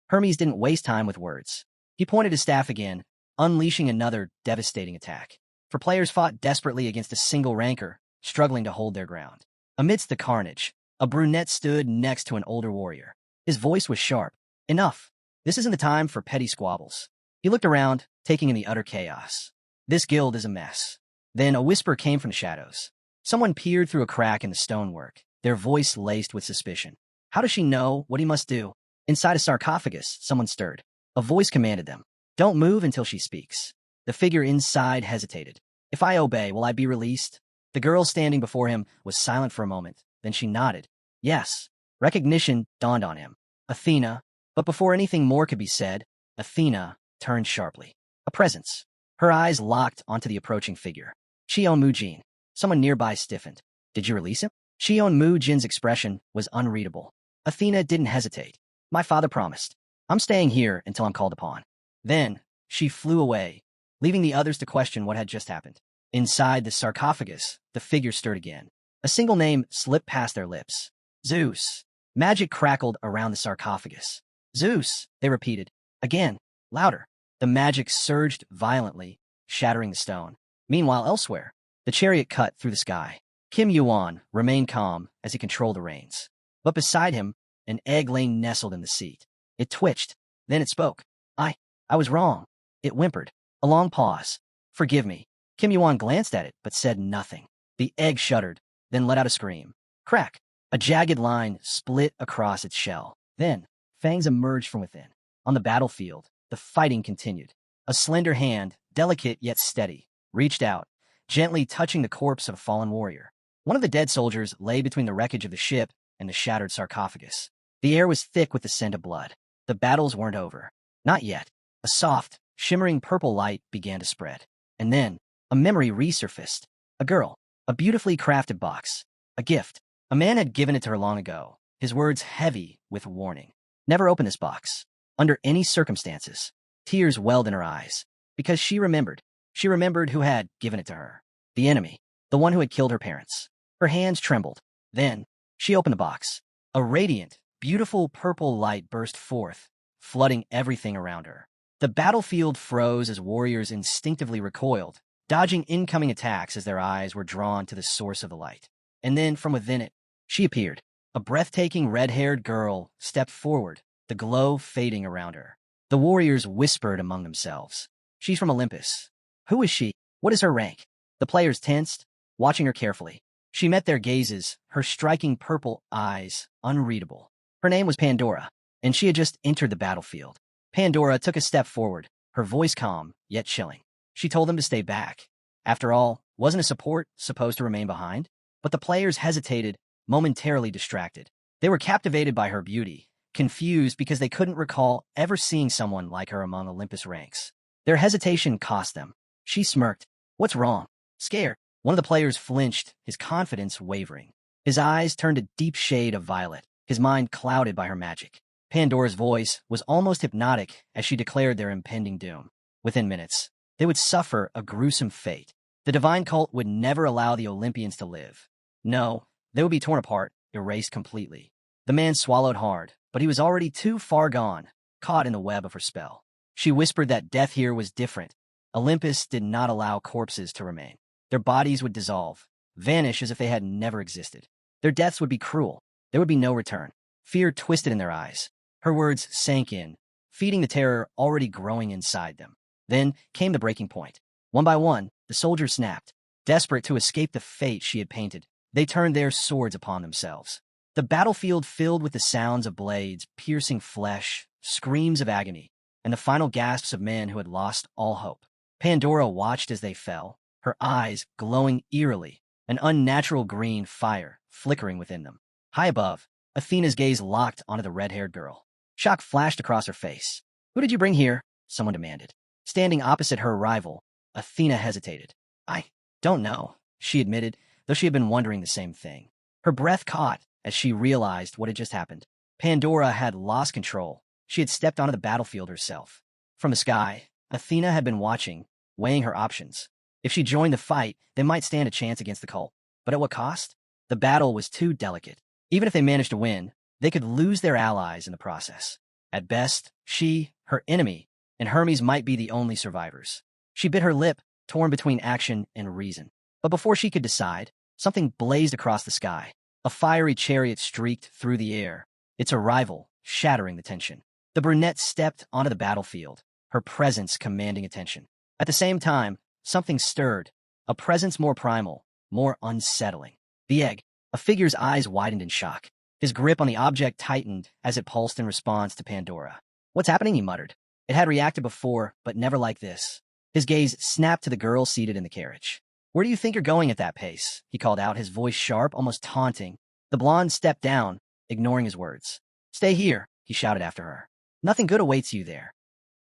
Hermes didn't waste time with words. He pointed his staff again, unleashing another devastating attack. For players fought desperately against a single ranker, struggling to hold their ground. Amidst the carnage, a brunette stood next to an older warrior. His voice was sharp. Enough. This isn't the time for petty squabbles. He looked around, taking in the utter chaos. This guild is a mess. Then a whisper came from the shadows. Someone peered through a crack in the stonework, their voice laced with suspicion. How does she know what he must do? Inside a sarcophagus, someone stirred. A voice commanded them. Don't move until she speaks. The figure inside hesitated. If I obey, will I be released? The girl standing before him was silent for a moment. Then she nodded. Yes. Recognition dawned on him. Athena. But before anything more could be said, Athena turned sharply. A presence. Her eyes locked onto the approaching figure. Cheon Mu-jin. Someone nearby stiffened. Did you release him? Cheon Mu-jin's expression was unreadable. Athena didn't hesitate. My father promised. I'm staying here until I'm called upon. Then, she flew away, leaving the others to question what had just happened. Inside the sarcophagus, the figure stirred again. A single name slipped past their lips. Zeus. Magic crackled around the sarcophagus. Zeus, they repeated. Again, louder. The magic surged violently, shattering the stone. Meanwhile, elsewhere, the chariot cut through the sky. Kim Yuan remained calm as he controlled the reins. But beside him, an egg lay nestled in the seat. It twitched. Then it spoke. I was wrong. It whimpered. A long pause. Forgive me. Kim Yuan glanced at it, but said nothing. The egg shuddered, then let out a scream. Crack. A jagged line split across its shell. Then, fangs emerged from within. On the battlefield, the fighting continued. A slender hand, delicate yet steady, reached out, gently touching the corpse of a fallen warrior. One of the dead soldiers lay between the wreckage of the ship and the shattered sarcophagus. The air was thick with the scent of blood. The battles weren't over. Not yet. A soft, shimmering purple light began to spread. And then, a memory resurfaced. A girl. A beautifully crafted box. A gift. A man had given it to her long ago, his words heavy with warning. Never open this box. Under any circumstances. Tears welled in her eyes. Because she remembered. She remembered who had given it to her. The enemy. The one who had killed her parents. Her hands trembled. Then, she opened the box. A radiant, beautiful purple light burst forth, flooding everything around her. The battlefield froze as warriors instinctively recoiled, dodging incoming attacks as their eyes were drawn to the source of the light. And then, from within it, she appeared. A breathtaking red-haired girl stepped forward, the glow fading around her. The warriors whispered among themselves. She's from Olympus. Who is she? What is her rank? The players tensed, watching her carefully. She met their gazes, her striking purple eyes unreadable. Her name was Pandora, and she had just entered the battlefield. Pandora took a step forward, her voice calm, yet chilling. She told them to stay back. After all, wasn't a support supposed to remain behind? But the players hesitated, momentarily distracted. They were captivated by her beauty, confused because they couldn't recall ever seeing someone like her among Olympus ranks. Their hesitation cost them. She smirked. What's wrong? Scared. One of the players flinched, his confidence wavering. His eyes turned a deep shade of violet, his mind clouded by her magic. Pandora's voice was almost hypnotic as she declared their impending doom. Within minutes, they would suffer a gruesome fate. The divine cult would never allow the Olympians to live. No, they would be torn apart, erased completely. The man swallowed hard, but he was already too far gone, caught in the web of her spell. She whispered that death here was different. Olympus did not allow corpses to remain. Their bodies would dissolve, vanish as if they had never existed. Their deaths would be cruel. There would be no return. Fear twisted in their eyes. Her words sank in, feeding the terror already growing inside them. Then came the breaking point. One by one, the soldiers snapped. Desperate to escape the fate she had painted, they turned their swords upon themselves. The battlefield filled with the sounds of blades, piercing flesh, screams of agony, and the final gasps of men who had lost all hope. Pandora watched as they fell, her eyes glowing eerily, an unnatural green fire flickering within them. High above, Athena's gaze locked onto the red-haired girl. Shock flashed across her face. Who did you bring here? Someone demanded. Standing opposite her rival, Athena hesitated. I don't know, she admitted, though she had been wondering the same thing. Her breath caught as she realized what had just happened. Pandora had lost control. She had stepped onto the battlefield herself. From the sky, Athena had been watching, weighing her options. If she joined the fight, they might stand a chance against the cult. But at what cost? The battle was too delicate. Even if they managed to win, they could lose their allies in the process. At best, she, her enemy, and Hermes might be the only survivors. She bit her lip, torn between action and reason. But before she could decide, something blazed across the sky. A fiery chariot streaked through the air, its arrival shattering the tension. The brunette stepped onto the battlefield, her presence commanding attention. At the same time, something stirred, a presence more primal, more unsettling. The egg. A figure's eyes widened in shock. His grip on the object tightened as it pulsed in response to Pandora. What's happening? He muttered. It had reacted before, but never like this. His gaze snapped to the girl seated in the carriage. Where do you think you're going at that pace? He called out, his voice sharp, almost taunting. The blonde stepped down, ignoring his words. Stay here. he shouted after her. Nothing good awaits you there.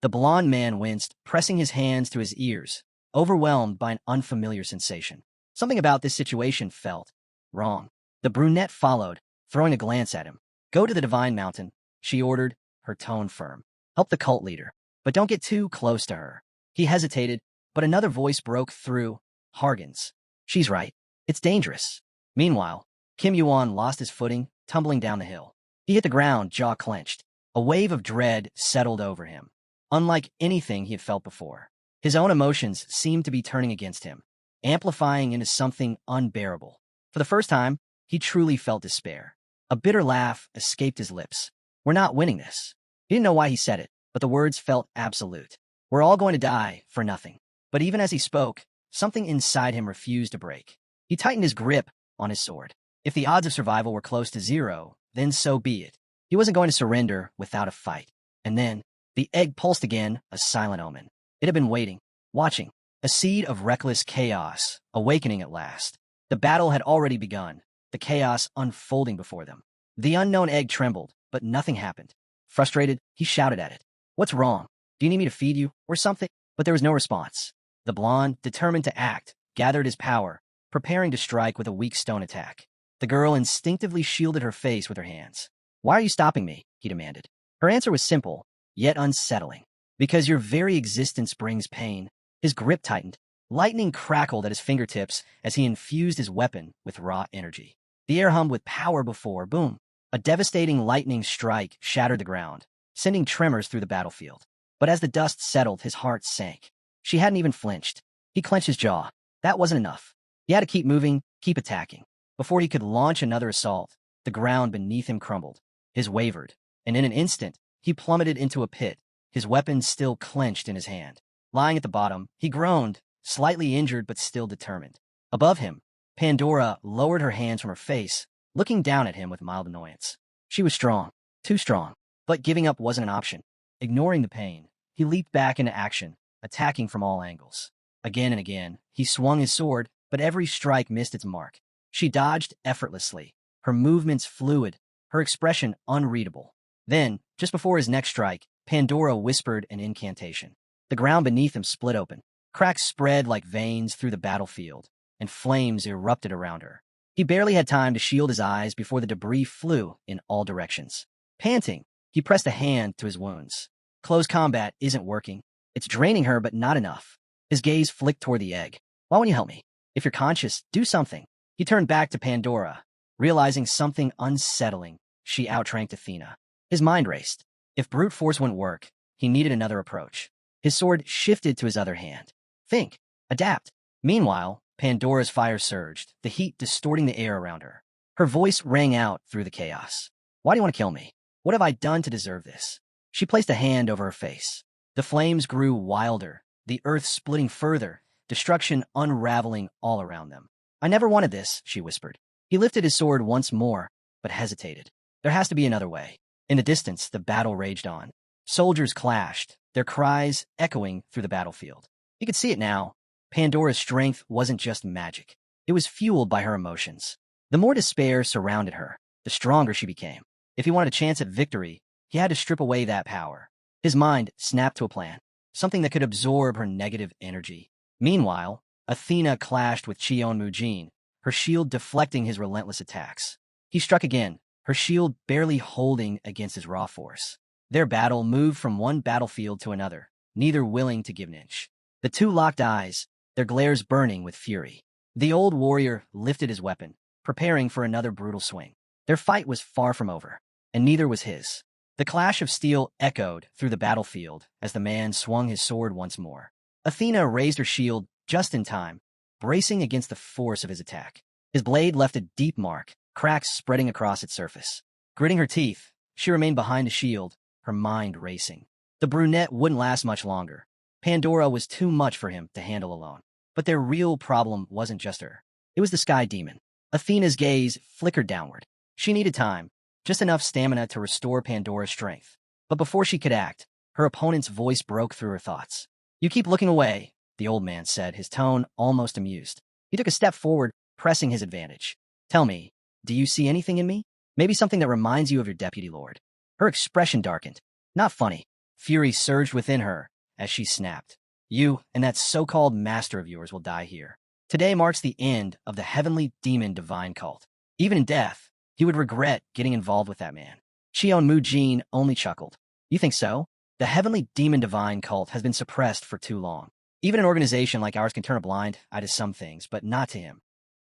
The blond man winced, pressing his hands to his ears, overwhelmed by an unfamiliar sensation. Something about this situation felt wrong. The brunette followed, throwing a glance at him. Go to the Divine Mountain, she ordered, her tone firm. Help the cult leader, but don't get too close to her. He hesitated, but another voice broke through. Hargans. She's right. It's dangerous. Meanwhile, Kim Yuan lost his footing, tumbling down the hill. He hit the ground, jaw clenched. A wave of dread settled over him, unlike anything he had felt before. His own emotions seemed to be turning against him, amplifying into something unbearable. For the first time, he truly felt despair. A bitter laugh escaped his lips. We're not winning this. He didn't know why he said it, but the words felt absolute. We're all going to die for nothing. But even as he spoke, something inside him refused to break. He tightened his grip on his sword. If the odds of survival were close to zero, then so be it. He wasn't going to surrender without a fight. And then, the egg pulsed again, a silent omen. It had been waiting, watching, a seed of reckless chaos, awakening at last. The battle had already begun, the chaos unfolding before them. The unknown egg trembled, but nothing happened. Frustrated, he shouted at it. What's wrong? Do you need me to feed you, or something? But there was no response. The blonde, determined to act, gathered his power, preparing to strike with a weak stone attack. The girl instinctively shielded her face with her hands. Why are you stopping me? He demanded. Her answer was simple, yet unsettling. Because your very existence brings pain. His grip tightened. Lightning crackled at his fingertips as he infused his weapon with raw energy. The air hummed with power before, boom. A devastating lightning strike shattered the ground, sending tremors through the battlefield. But as the dust settled, his heart sank. She hadn't even flinched. He clenched his jaw. That wasn't enough. He had to keep moving, keep attacking. Before he could launch another assault, the ground beneath him crumbled. His wavered, and in an instant, he plummeted into a pit, his weapon still clenched in his hand. Lying at the bottom, he groaned, slightly injured but still determined. Above him, Pandora lowered her hands from her face, looking down at him with mild annoyance. She was strong, too strong, but giving up wasn't an option. Ignoring the pain, he leaped back into action, attacking from all angles. Again and again, he swung his sword, but every strike missed its mark. She dodged effortlessly, her movements fluid, her expression unreadable. Then, just before his next strike, Pandora whispered an incantation. The ground beneath him split open. Cracks spread like veins through the battlefield, and flames erupted around her. He barely had time to shield his eyes before the debris flew in all directions. Panting, he pressed a hand to his wounds. Close combat isn't working. It's draining her, but not enough. His gaze flicked toward the egg. Why won't you help me? If you're conscious, do something. He turned back to Pandora, realizing something unsettling. She outranked Athena. His mind raced. If brute force wouldn't work, he needed another approach. His sword shifted to his other hand. Think. Adapt. Meanwhile, Pandora's fire surged, the heat distorting the air around her. Her voice rang out through the chaos. Why do you want to kill me? What have I done to deserve this? She placed a hand over her face. The flames grew wilder, the earth splitting further, destruction unraveling all around them. I never wanted this, she whispered. He lifted his sword once more, but hesitated. There has to be another way. In the distance, the battle raged on. Soldiers clashed, their cries echoing through the battlefield. He could see it now. Pandora's strength wasn't just magic. It was fueled by her emotions. The more despair surrounded her, the stronger she became. If he wanted a chance at victory, he had to strip away that power. His mind snapped to a plan, something that could absorb her negative energy. Meanwhile, Athena clashed with Cheon Mujin, her shield deflecting his relentless attacks. He struck again, her shield barely holding against his raw force. Their battle moved from one battlefield to another, neither willing to give an inch. The two locked eyes, their glares burning with fury. The old warrior lifted his weapon, preparing for another brutal swing. Their fight was far from over, and neither was his. The clash of steel echoed through the battlefield as the man swung his sword once more. Athena raised her shield just in time, bracing against the force of his attack. His blade left a deep mark, cracks spreading across its surface. Gritting her teeth, she remained behind the shield, her mind racing. The brunette wouldn't last much longer. Pandora was too much for him to handle alone. But their real problem wasn't just her. It was the sky demon. Athena's gaze flickered downward. She needed time, just enough stamina to restore Pandora's strength. But before she could act, her opponent's voice broke through her thoughts. You keep looking away, the old man said, his tone almost amused. He took a step forward, pressing his advantage. Tell me, do you see anything in me? Maybe something that reminds you of your deputy lord. Her expression darkened. Not funny. Fury surged within her as she snapped. You and that so-called master of yours will die here. Today marks the end of the heavenly demon divine cult. Even in death, he would regret getting involved with that man. Cheon Mu-jin only chuckled. You think so? The heavenly demon divine cult has been suppressed for too long. Even an organization like ours can turn a blind eye to some things, but not to him.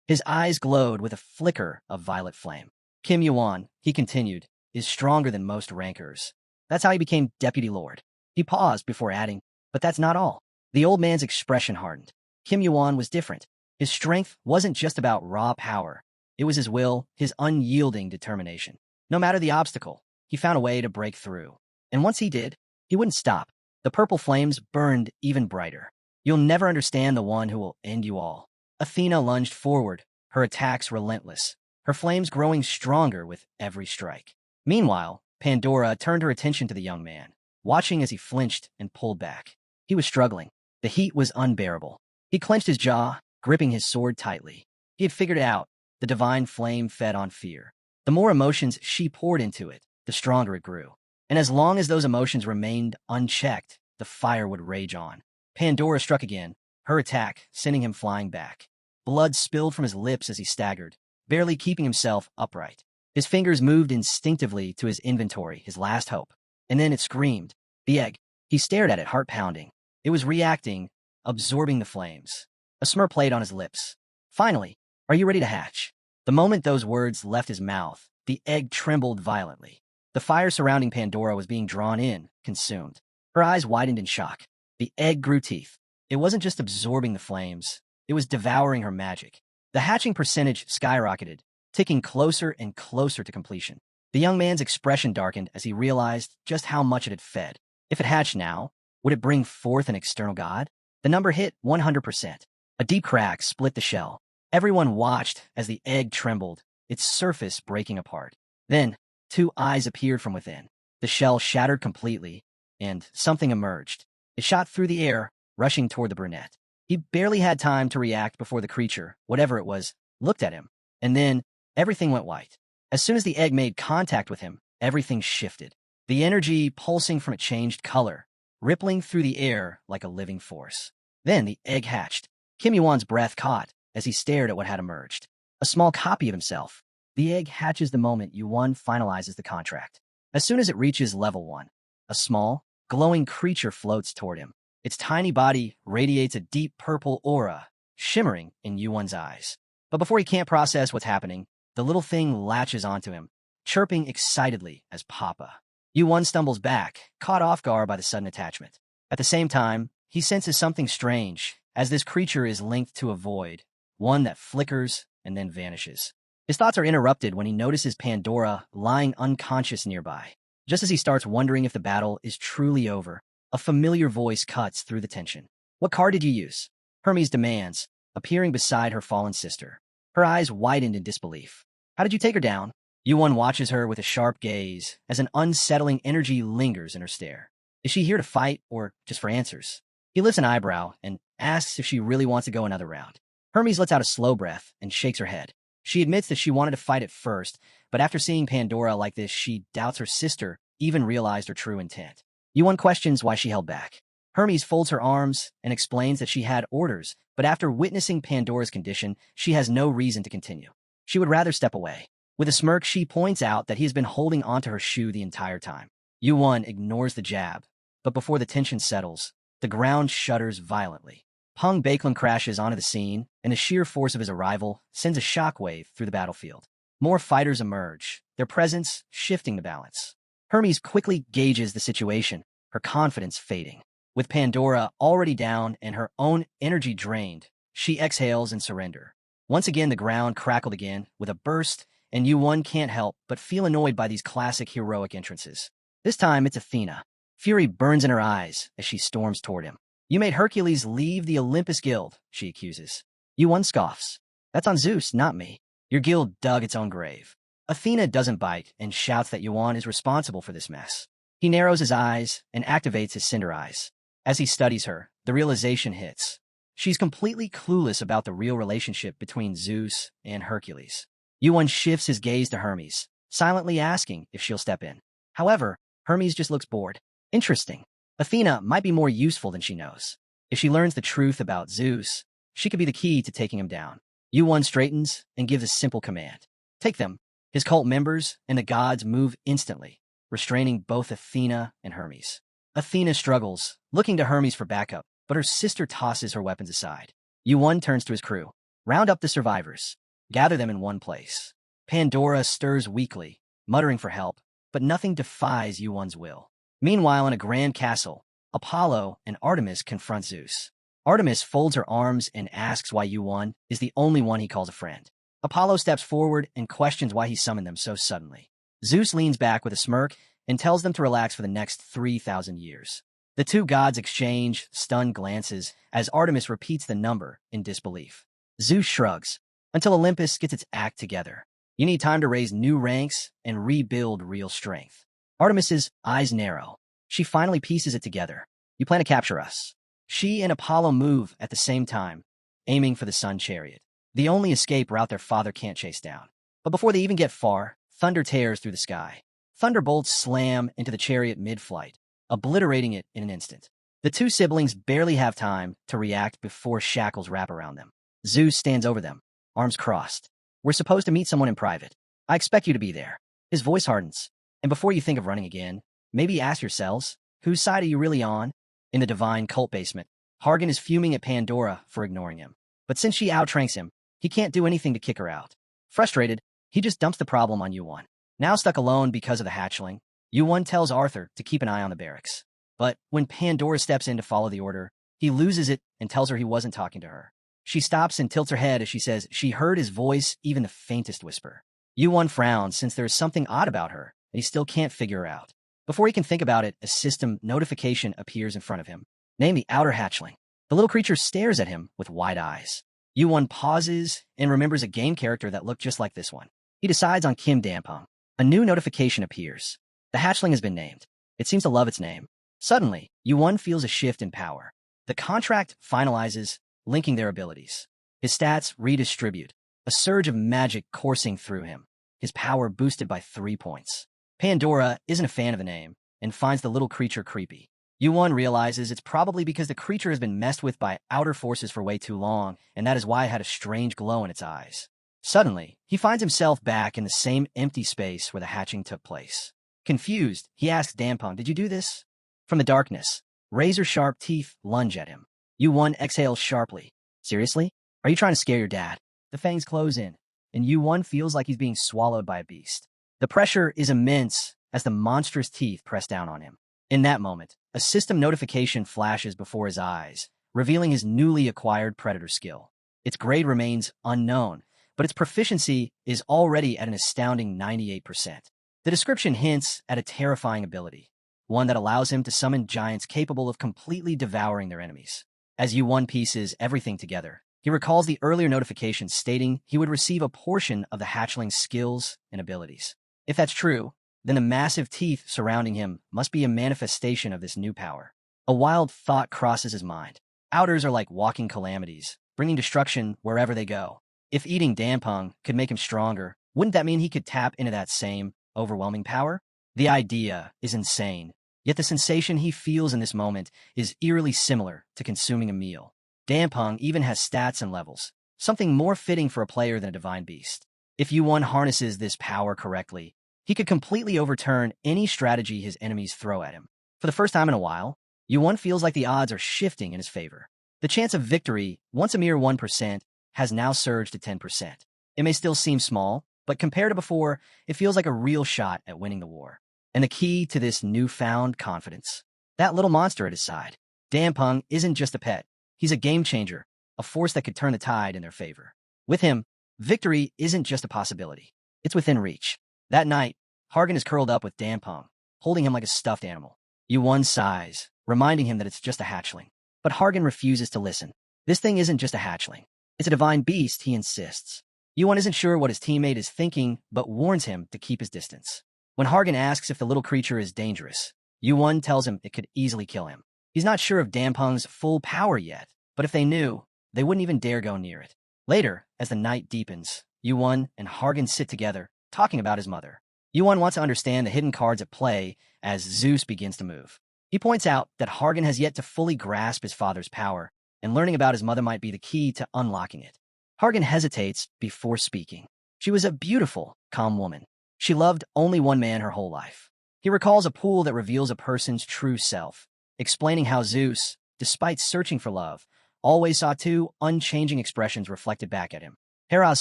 His eyes glowed with a flicker of violet flame. Kim Yuan, he continued, is stronger than most rankers. That's how he became deputy lord. He paused before adding, but that's not all. The old man's expression hardened. Kim Yuan was different. His strength wasn't just about raw power. It was his will, his unyielding determination. No matter the obstacle, he found a way to break through. And once he did, he wouldn't stop. The purple flames burned even brighter. You'll never understand the one who will end you all. Athena lunged forward, her attacks relentless, her flames growing stronger with every strike. Meanwhile, Pandora turned her attention to the young man, watching as he flinched and pulled back. He was struggling. The heat was unbearable. He clenched his jaw, gripping his sword tightly. He had figured it out. The divine flame fed on fear. The more emotions she poured into it, the stronger it grew. And as long as those emotions remained unchecked, the fire would rage on. Pandora struck again, her attack sending him flying back. Blood spilled from his lips as he staggered, barely keeping himself upright. His fingers moved instinctively to his inventory, his last hope. And then it screamed. The egg. He stared at it, heart pounding. It was reacting, absorbing the flames. A smirk played on his lips. Finally, are you ready to hatch? The moment those words left his mouth, the egg trembled violently. The fire surrounding Pandora was being drawn in, consumed. Her eyes widened in shock. The egg grew teeth. It wasn't just absorbing the flames. It was devouring her magic. The hatching percentage skyrocketed, ticking closer and closer to completion. The young man's expression darkened as he realized just how much it had fed. If it hatched now, would it bring forth an external god? The number hit 100%. A deep crack split the shell. Everyone watched as the egg trembled, its surface breaking apart. Then, two eyes appeared from within. The shell shattered completely, and something emerged. It shot through the air, rushing toward the brunette. He barely had time to react before the creature, whatever it was, looked at him. And then, everything went white. As soon as the egg made contact with him, everything shifted. The energy pulsing from it changed color, rippling through the air like a living force. Then the egg hatched. Kim Yuan's breath caught as he stared at what had emerged. A small copy of himself. The egg hatches the moment Yuan finalizes the contract. As soon as it reaches level 1, a small, glowing creature floats toward him. Its tiny body radiates a deep purple aura, shimmering in Yuan's eyes. But before he can't process what's happening, the little thing latches onto him, chirping excitedly as Papa. Yuan stumbles back, caught off guard by the sudden attachment. At the same time, he senses something strange, as this creature is linked to a void, one that flickers and then vanishes. His thoughts are interrupted when he notices Pandora lying unconscious nearby. Just as he starts wondering if the battle is truly over, a familiar voice cuts through the tension. What card did you use? Hermes demands, appearing beside her fallen sister. Her eyes widened in disbelief. How did you take her down? Yuan watches her with a sharp gaze as an unsettling energy lingers in her stare. Is she here to fight or just for answers? He lifts an eyebrow and asks if she really wants to go another round. Hermes lets out a slow breath and shakes her head. She admits that she wanted to fight at first, but after seeing Pandora like this, she doubts her sister even realized her true intent. Yuan questions why she held back. Hermes folds her arms and explains that she had orders, but after witnessing Pandora's condition, she has no reason to continue. She would rather step away. With a smirk, she points out that he has been holding onto her shoe the entire time. Yuan ignores the jab, but before the tension settles, the ground shudders violently. Peng Baeklund crashes onto the scene, and the sheer force of his arrival sends a shockwave through the battlefield. More fighters emerge, their presence shifting the balance. Hermes quickly gauges the situation, her confidence fading. With Pandora already down and her own energy drained, she exhales in surrender. Once again, the ground crackled again with a burst, and Yuan can't help but feel annoyed by these classic heroic entrances. This time, it's Athena. Fury burns in her eyes as she storms toward him. You made Hercules leave the Olympus Guild, she accuses. Yuan scoffs. That's on Zeus, not me. Your guild dug its own grave. Athena doesn't bite and shouts that Yuan is responsible for this mess. He narrows his eyes and activates his cinder eyes. As he studies her, the realization hits. She's completely clueless about the real relationship between Zeus and Hercules. Yuan shifts his gaze to Hermes, silently asking if she'll step in. However, Hermes just looks bored. Interesting. Athena might be more useful than she knows. If she learns the truth about Zeus, she could be the key to taking him down. Yuan straightens and gives a simple command. Take them. His cult members and the gods move instantly, restraining both Athena and Hermes. Athena struggles, looking to Hermes for backup, but her sister tosses her weapons aside. Yuan turns to his crew. Round up the survivors. Gather them in one place. Pandora stirs weakly, muttering for help, but nothing defies Yuan's will. Meanwhile, in a grand castle, Apollo and Artemis confront Zeus. Artemis folds her arms and asks why Yuan is the only one he calls a friend. Apollo steps forward and questions why he summoned them so suddenly. Zeus leans back with a smirk and tells them to relax for the next 3,000 years. The two gods exchange stunned glances as Artemis repeats the number in disbelief. Zeus shrugs, until Olympus gets its act together. You need time to raise new ranks and rebuild real strength. Artemis's eyes narrow. She finally pieces it together. You plan to capture us. She and Apollo move at the same time, aiming for the sun chariot, the only escape route their father can't chase down. But before they even get far, thunder tears through the sky. Thunderbolts slam into the chariot mid-flight, obliterating it in an instant. The two siblings barely have time to react before shackles wrap around them. Zeus stands over them, arms crossed. We're supposed to meet someone in private. I expect you to be there. His voice hardens. And before you think of running again, maybe ask yourselves, whose side are you really on? In the divine cult basement, Hargan is fuming at Pandora for ignoring him. But since she outranks him, he can't do anything to kick her out. Frustrated, he just dumps the problem on Yuan. Now stuck alone because of the hatchling, Yuan tells Arthur to keep an eye on the barracks. But when Pandora steps in to follow the order, he loses it and tells her he wasn't talking to her. She stops and tilts her head as she says she heard his voice, even the faintest whisper. Yuan frowns since there is something odd about her that he still can't figure out. Before he can think about it, a system notification appears in front of him. Name the outer hatchling. The little creature stares at him with wide eyes. Yuan pauses and remembers a game character that looked just like this one. He decides on Kim Dampung. A new notification appears. The hatchling has been named. It seems to love its name. Suddenly, Yuan feels a shift in power. The contract finalizes, linking their abilities. His stats redistribute, a surge of magic coursing through him, his power boosted by 3 points. Pandora isn't a fan of the name and finds the little creature creepy. Yuan realizes it's probably because the creature has been messed with by outer forces for way too long, and that is why it had a strange glow in its eyes. Suddenly, he finds himself back in the same empty space where the hatching took place. Confused, he asks Dampung, "Did you do this?" From the darkness, razor-sharp teeth lunge at him. Yuan exhales sharply. Seriously? Are you trying to scare your dad? The fangs close in, and Yuan feels like he's being swallowed by a beast. The pressure is immense as the monstrous teeth press down on him. In that moment, a system notification flashes before his eyes, revealing his newly acquired predator skill. Its grade remains unknown, but its proficiency is already at an astounding 98%. The description hints at a terrifying ability, one that allows him to summon giants capable of completely devouring their enemies. As Yuan pieces everything together, he recalls the earlier notification stating he would receive a portion of the hatchling's skills and abilities. If that's true, then the massive teeth surrounding him must be a manifestation of this new power. A wild thought crosses his mind. Outers are like walking calamities, bringing destruction wherever they go. If eating Dampung could make him stronger, wouldn't that mean he could tap into that same overwhelming power? The idea is insane, yet the sensation he feels in this moment is eerily similar to consuming a meal. Dampung even has stats and levels, something more fitting for a player than a divine beast. If Yuan harnesses this power correctly, he could completely overturn any strategy his enemies throw at him. For the first time in a while, Yuan feels like the odds are shifting in his favor. The chance of victory, once a mere 1%, has now surged to 10%. It may still seem small, but compared to before, it feels like a real shot at winning the war. And the key to this newfound confidence, that little monster at his side. Dampung isn't just a pet. He's a game changer, a force that could turn the tide in their favor. With him, victory isn't just a possibility. It's within reach. That night, Hargan is curled up with Dampung, holding him like a stuffed animal. Yuan sighs, reminding him that it's just a hatchling. But Hargan refuses to listen. This thing isn't just a hatchling. It's a divine beast, he insists. Yuan isn't sure what his teammate is thinking, but warns him to keep his distance. When Hargan asks if the little creature is dangerous, Yuan tells him it could easily kill him. He's not sure of Dampung's full power yet, but if they knew, they wouldn't even dare go near it. Later, as the night deepens, Yuan and Hargan sit together, talking about his mother. Yuan wants to understand the hidden cards at play as Zeus begins to move. He points out that Hargan has yet to fully grasp his father's power, and learning about his mother might be the key to unlocking it. Hargan hesitates before speaking. She was a beautiful, calm woman. She loved only one man her whole life. He recalls a pool that reveals a person's true self, explaining how Zeus, despite searching for love, always saw two unchanging expressions reflected back at him. Hera's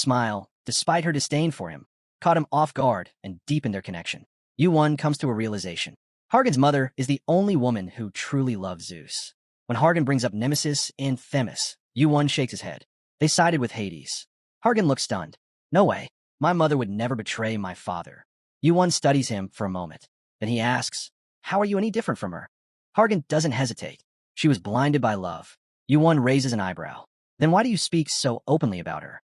smile, despite her disdain for him, caught him off guard and deepened their connection. Yuan comes to a realization. Hargan's mother is the only woman who truly loves Zeus. When Hargan brings up Nemesis and Themis, Yuan shakes his head. They sided with Hades. Hargan looks stunned. No way. My mother would never betray my father. Yuan studies him for a moment. Then he asks, how are you any different from her? Hargan doesn't hesitate. She was blinded by love. Yuan raises an eyebrow. Then why do you speak so openly about her?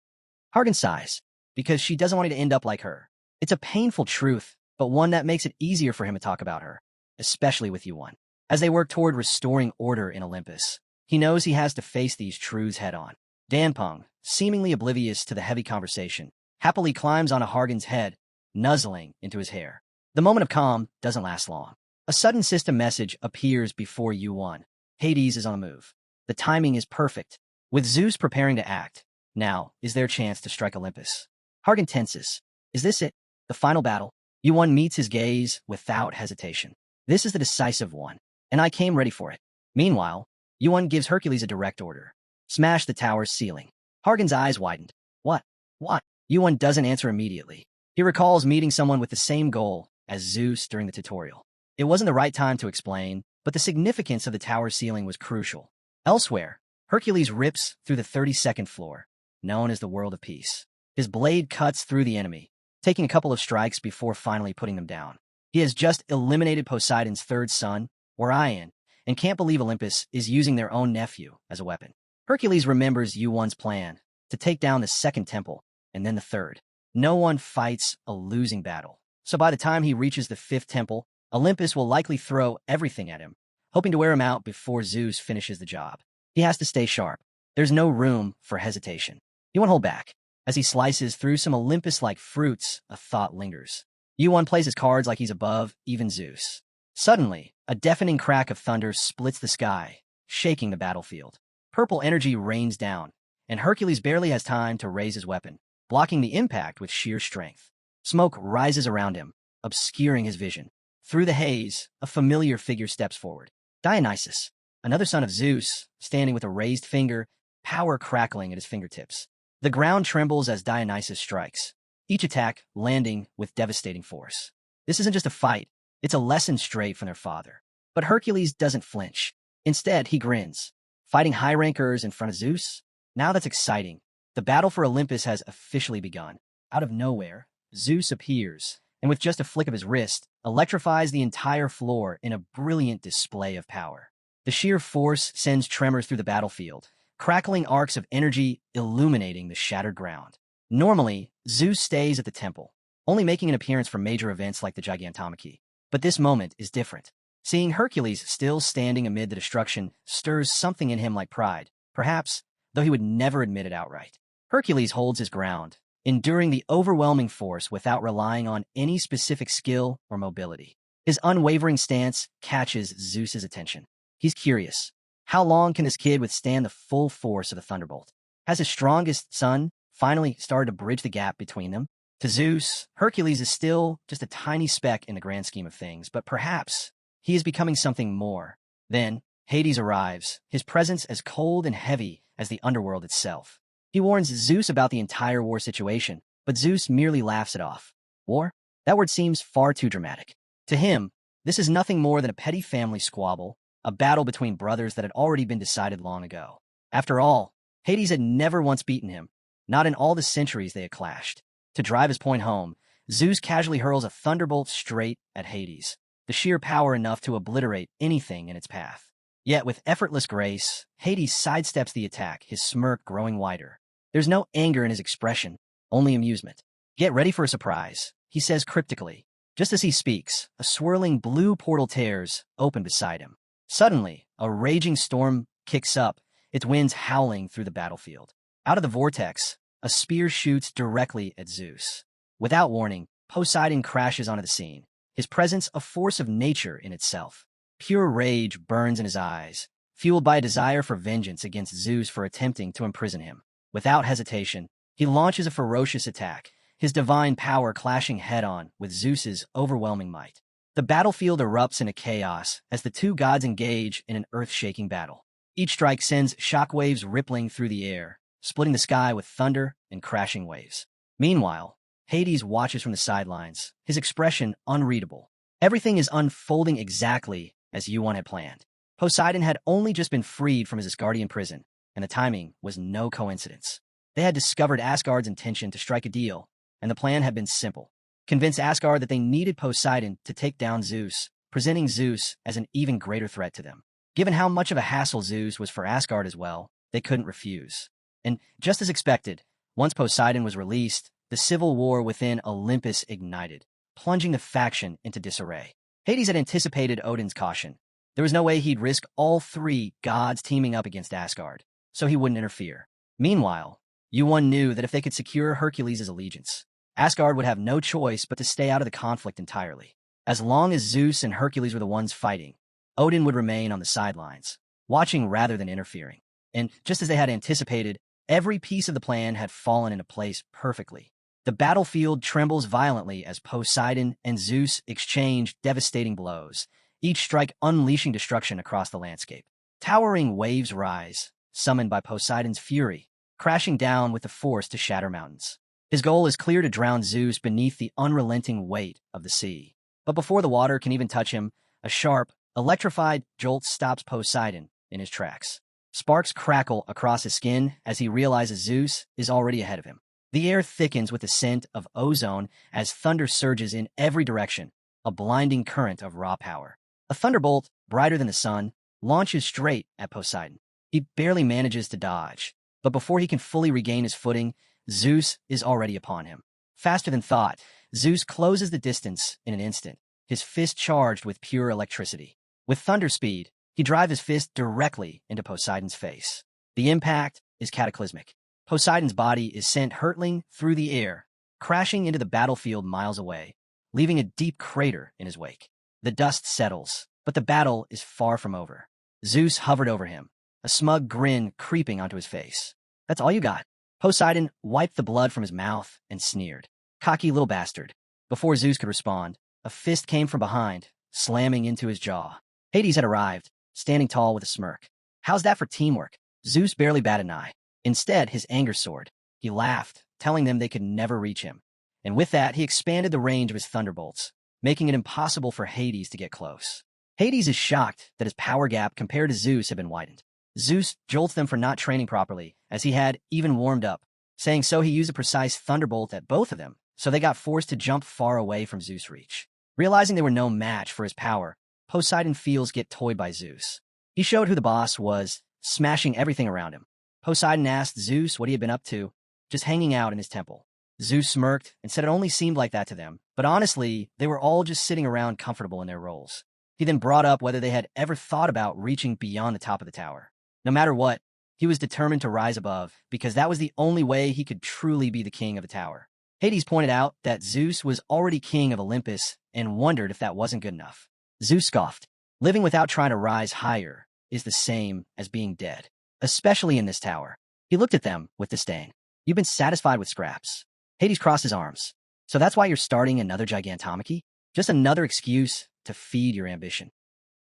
Hargan sighs. Because she doesn't want you to end up like her. It's a painful truth, but one that makes it easier for him to talk about her, especially with Yuan. As they work toward restoring order in Olympus, he knows he has to face these truths head-on. Danpeng, seemingly oblivious to the heavy conversation, happily climbs onto Hargan's head, nuzzling into his hair. The moment of calm doesn't last long. A sudden system message appears before Yuan. Hades is on the move. The timing is perfect. With Zeus preparing to act, now is their chance to strike Olympus. Hargan tenses. Is this it? The final battle? Yuan meets his gaze without hesitation. This is the decisive one, and I came ready for it. Meanwhile, Yuan gives Hercules a direct order. Smash the tower's ceiling. Hargan's eyes widened. What? What? Yuan doesn't answer immediately. He recalls meeting someone with the same goal as Zeus during the tutorial. It wasn't the right time to explain, but the significance of the tower's ceiling was crucial. Elsewhere, Hercules rips through the 32nd floor, known as the World of Peace. His blade cuts through the enemy, taking a couple of strikes before finally putting them down. He has just eliminated Poseidon's third son, Orion, and can't believe Olympus is using their own nephew as a weapon. Hercules remembers Yuan's plan to take down the second temple and then the third. No one fights a losing battle, so by the time he reaches the fifth temple, Olympus will likely throw everything at him, hoping to wear him out before Zeus finishes the job. He has to stay sharp. There's no room for hesitation. He won't hold back. As he slices through some Olympus-like fruits, a thought lingers. Yuan plays his cards like he's above even Zeus. Suddenly, a deafening crack of thunder splits the sky, shaking the battlefield. Purple energy rains down, and Hercules barely has time to raise his weapon, blocking the impact with sheer strength. Smoke rises around him, obscuring his vision. Through the haze, a familiar figure steps forward. Dionysus, another son of Zeus, standing with a raised finger, power crackling at his fingertips. The ground trembles as Dionysus strikes, each attack landing with devastating force. This isn't just a fight, it's a lesson straight from their father. But Hercules doesn't flinch. Instead, he grins. Fighting high rankers in front of Zeus? Now that's exciting. The battle for Olympus has officially begun. Out of nowhere, Zeus appears, and with just a flick of his wrist, electrifies the entire floor in a brilliant display of power. The sheer force sends tremors through the battlefield, crackling arcs of energy illuminating the shattered ground. Normally, Zeus stays at the temple, only making an appearance for major events like the Gigantomachy. But this moment is different. Seeing Hercules still standing amid the destruction stirs something in him like pride, perhaps, though he would never admit it outright. Hercules holds his ground, enduring the overwhelming force without relying on any specific skill or mobility. His unwavering stance catches Zeus's attention. He's curious. How long can this kid withstand the full force of the thunderbolt? Has his strongest son finally started to bridge the gap between them? To Zeus, Hercules is still just a tiny speck in the grand scheme of things, but perhaps he is becoming something more. Then, Hades arrives, his presence as cold and heavy as the underworld itself. He warns Zeus about the entire war situation, but Zeus merely laughs it off. War? That word seems far too dramatic. To him, this is nothing more than a petty family squabble, a battle between brothers that had already been decided long ago. After all, Hades had never once beaten him, not in all the centuries they had clashed. To drive his point home, Zeus casually hurls a thunderbolt straight at Hades, the sheer power enough to obliterate anything in its path. Yet with effortless grace, Hades sidesteps the attack, his smirk growing wider. There's no anger in his expression, only amusement. Get ready for a surprise, he says cryptically. Just as he speaks, a swirling blue portal tears open beside him. Suddenly, a raging storm kicks up, its winds howling through the battlefield. Out of the vortex, a spear shoots directly at Zeus. Without warning, Poseidon crashes onto the scene, his presence a force of nature in itself. Pure rage burns in his eyes, fueled by a desire for vengeance against Zeus for attempting to imprison him. Without hesitation, he launches a ferocious attack, his divine power clashing head-on with Zeus's overwhelming might. The battlefield erupts into chaos as the two gods engage in an earth-shaking battle. Each strike sends shockwaves rippling through the air, splitting the sky with thunder and crashing waves. Meanwhile, Hades watches from the sidelines, his expression unreadable. Everything is unfolding exactly as Yuan had planned. Poseidon had only just been freed from his Asgardian prison, and the timing was no coincidence. They had discovered Asgard's intention to strike a deal, and the plan had been simple. Convince Asgard that they needed Poseidon to take down Zeus, presenting Zeus as an even greater threat to them. Given how much of a hassle Zeus was for Asgard as well, they couldn't refuse. And just as expected, once Poseidon was released, the civil war within Olympus ignited, plunging the faction into disarray. Hades had anticipated Odin's caution. There was no way he'd risk all three gods teaming up against Asgard, so he wouldn't interfere. Meanwhile, Yuan knew that if they could secure Hercules' allegiance, Asgard would have no choice but to stay out of the conflict entirely. As long as Zeus and Hercules were the ones fighting, Odin would remain on the sidelines, watching rather than interfering. And just as they had anticipated, every piece of the plan had fallen into place perfectly. The battlefield trembles violently as Poseidon and Zeus exchange devastating blows, each strike unleashing destruction across the landscape. Towering waves rise, summoned by Poseidon's fury, crashing down with the force to shatter mountains. His goal is clear: to drown Zeus beneath the unrelenting weight of the sea. But before the water can even touch him, a sharp, electrified jolt stops Poseidon in his tracks. Sparks crackle across his skin as he realizes Zeus is already ahead of him. The air thickens with the scent of ozone as thunder surges in every direction, a blinding current of raw power. A thunderbolt, brighter than the sun, launches straight at Poseidon. He barely manages to dodge, but before he can fully regain his footing, Zeus is already upon him. Faster than thought, Zeus closes the distance in an instant, his fist charged with pure electricity. With thunder speed, he drives his fist directly into Poseidon's face. The impact is cataclysmic. Poseidon's body is sent hurtling through the air, crashing into the battlefield miles away, leaving a deep crater in his wake. The dust settles, but the battle is far from over. Zeus hovered over him, a smug grin creeping onto his face. "That's all you got?" Poseidon wiped the blood from his mouth and sneered. "Cocky little bastard." Before Zeus could respond, a fist came from behind, slamming into his jaw. Hades had arrived, standing tall with a smirk. "How's that for teamwork?" Zeus barely batted an eye. Instead, his anger soared. He laughed, telling them they could never reach him. And with that, he expanded the range of his thunderbolts, making it impossible for Hades to get close. Hades is shocked that his power gap compared to Zeus had been widened. Zeus jolts them for not training properly, as he had even warmed up, saying so he used a precise thunderbolt at both of them, so they got forced to jump far away from Zeus' reach. Realizing they were no match for his power, Poseidon feels get toyed by Zeus. He showed who the boss was, smashing everything around him. Poseidon asked Zeus what he had been up to, just hanging out in his temple. Zeus smirked and said it only seemed like that to them, but honestly, they were all just sitting around comfortable in their roles. He then brought up whether they had ever thought about reaching beyond the top of the tower. No matter what, he was determined to rise above, because that was the only way he could truly be the king of the tower. Hades pointed out that Zeus was already king of Olympus and wondered if that wasn't good enough. Zeus scoffed. Living without trying to rise higher is the same as being dead, especially in this tower. He looked at them with disdain. "You've been satisfied with scraps." Hades crossed his arms. "So that's why you're starting another gigantomachy? Just another excuse to feed your ambition."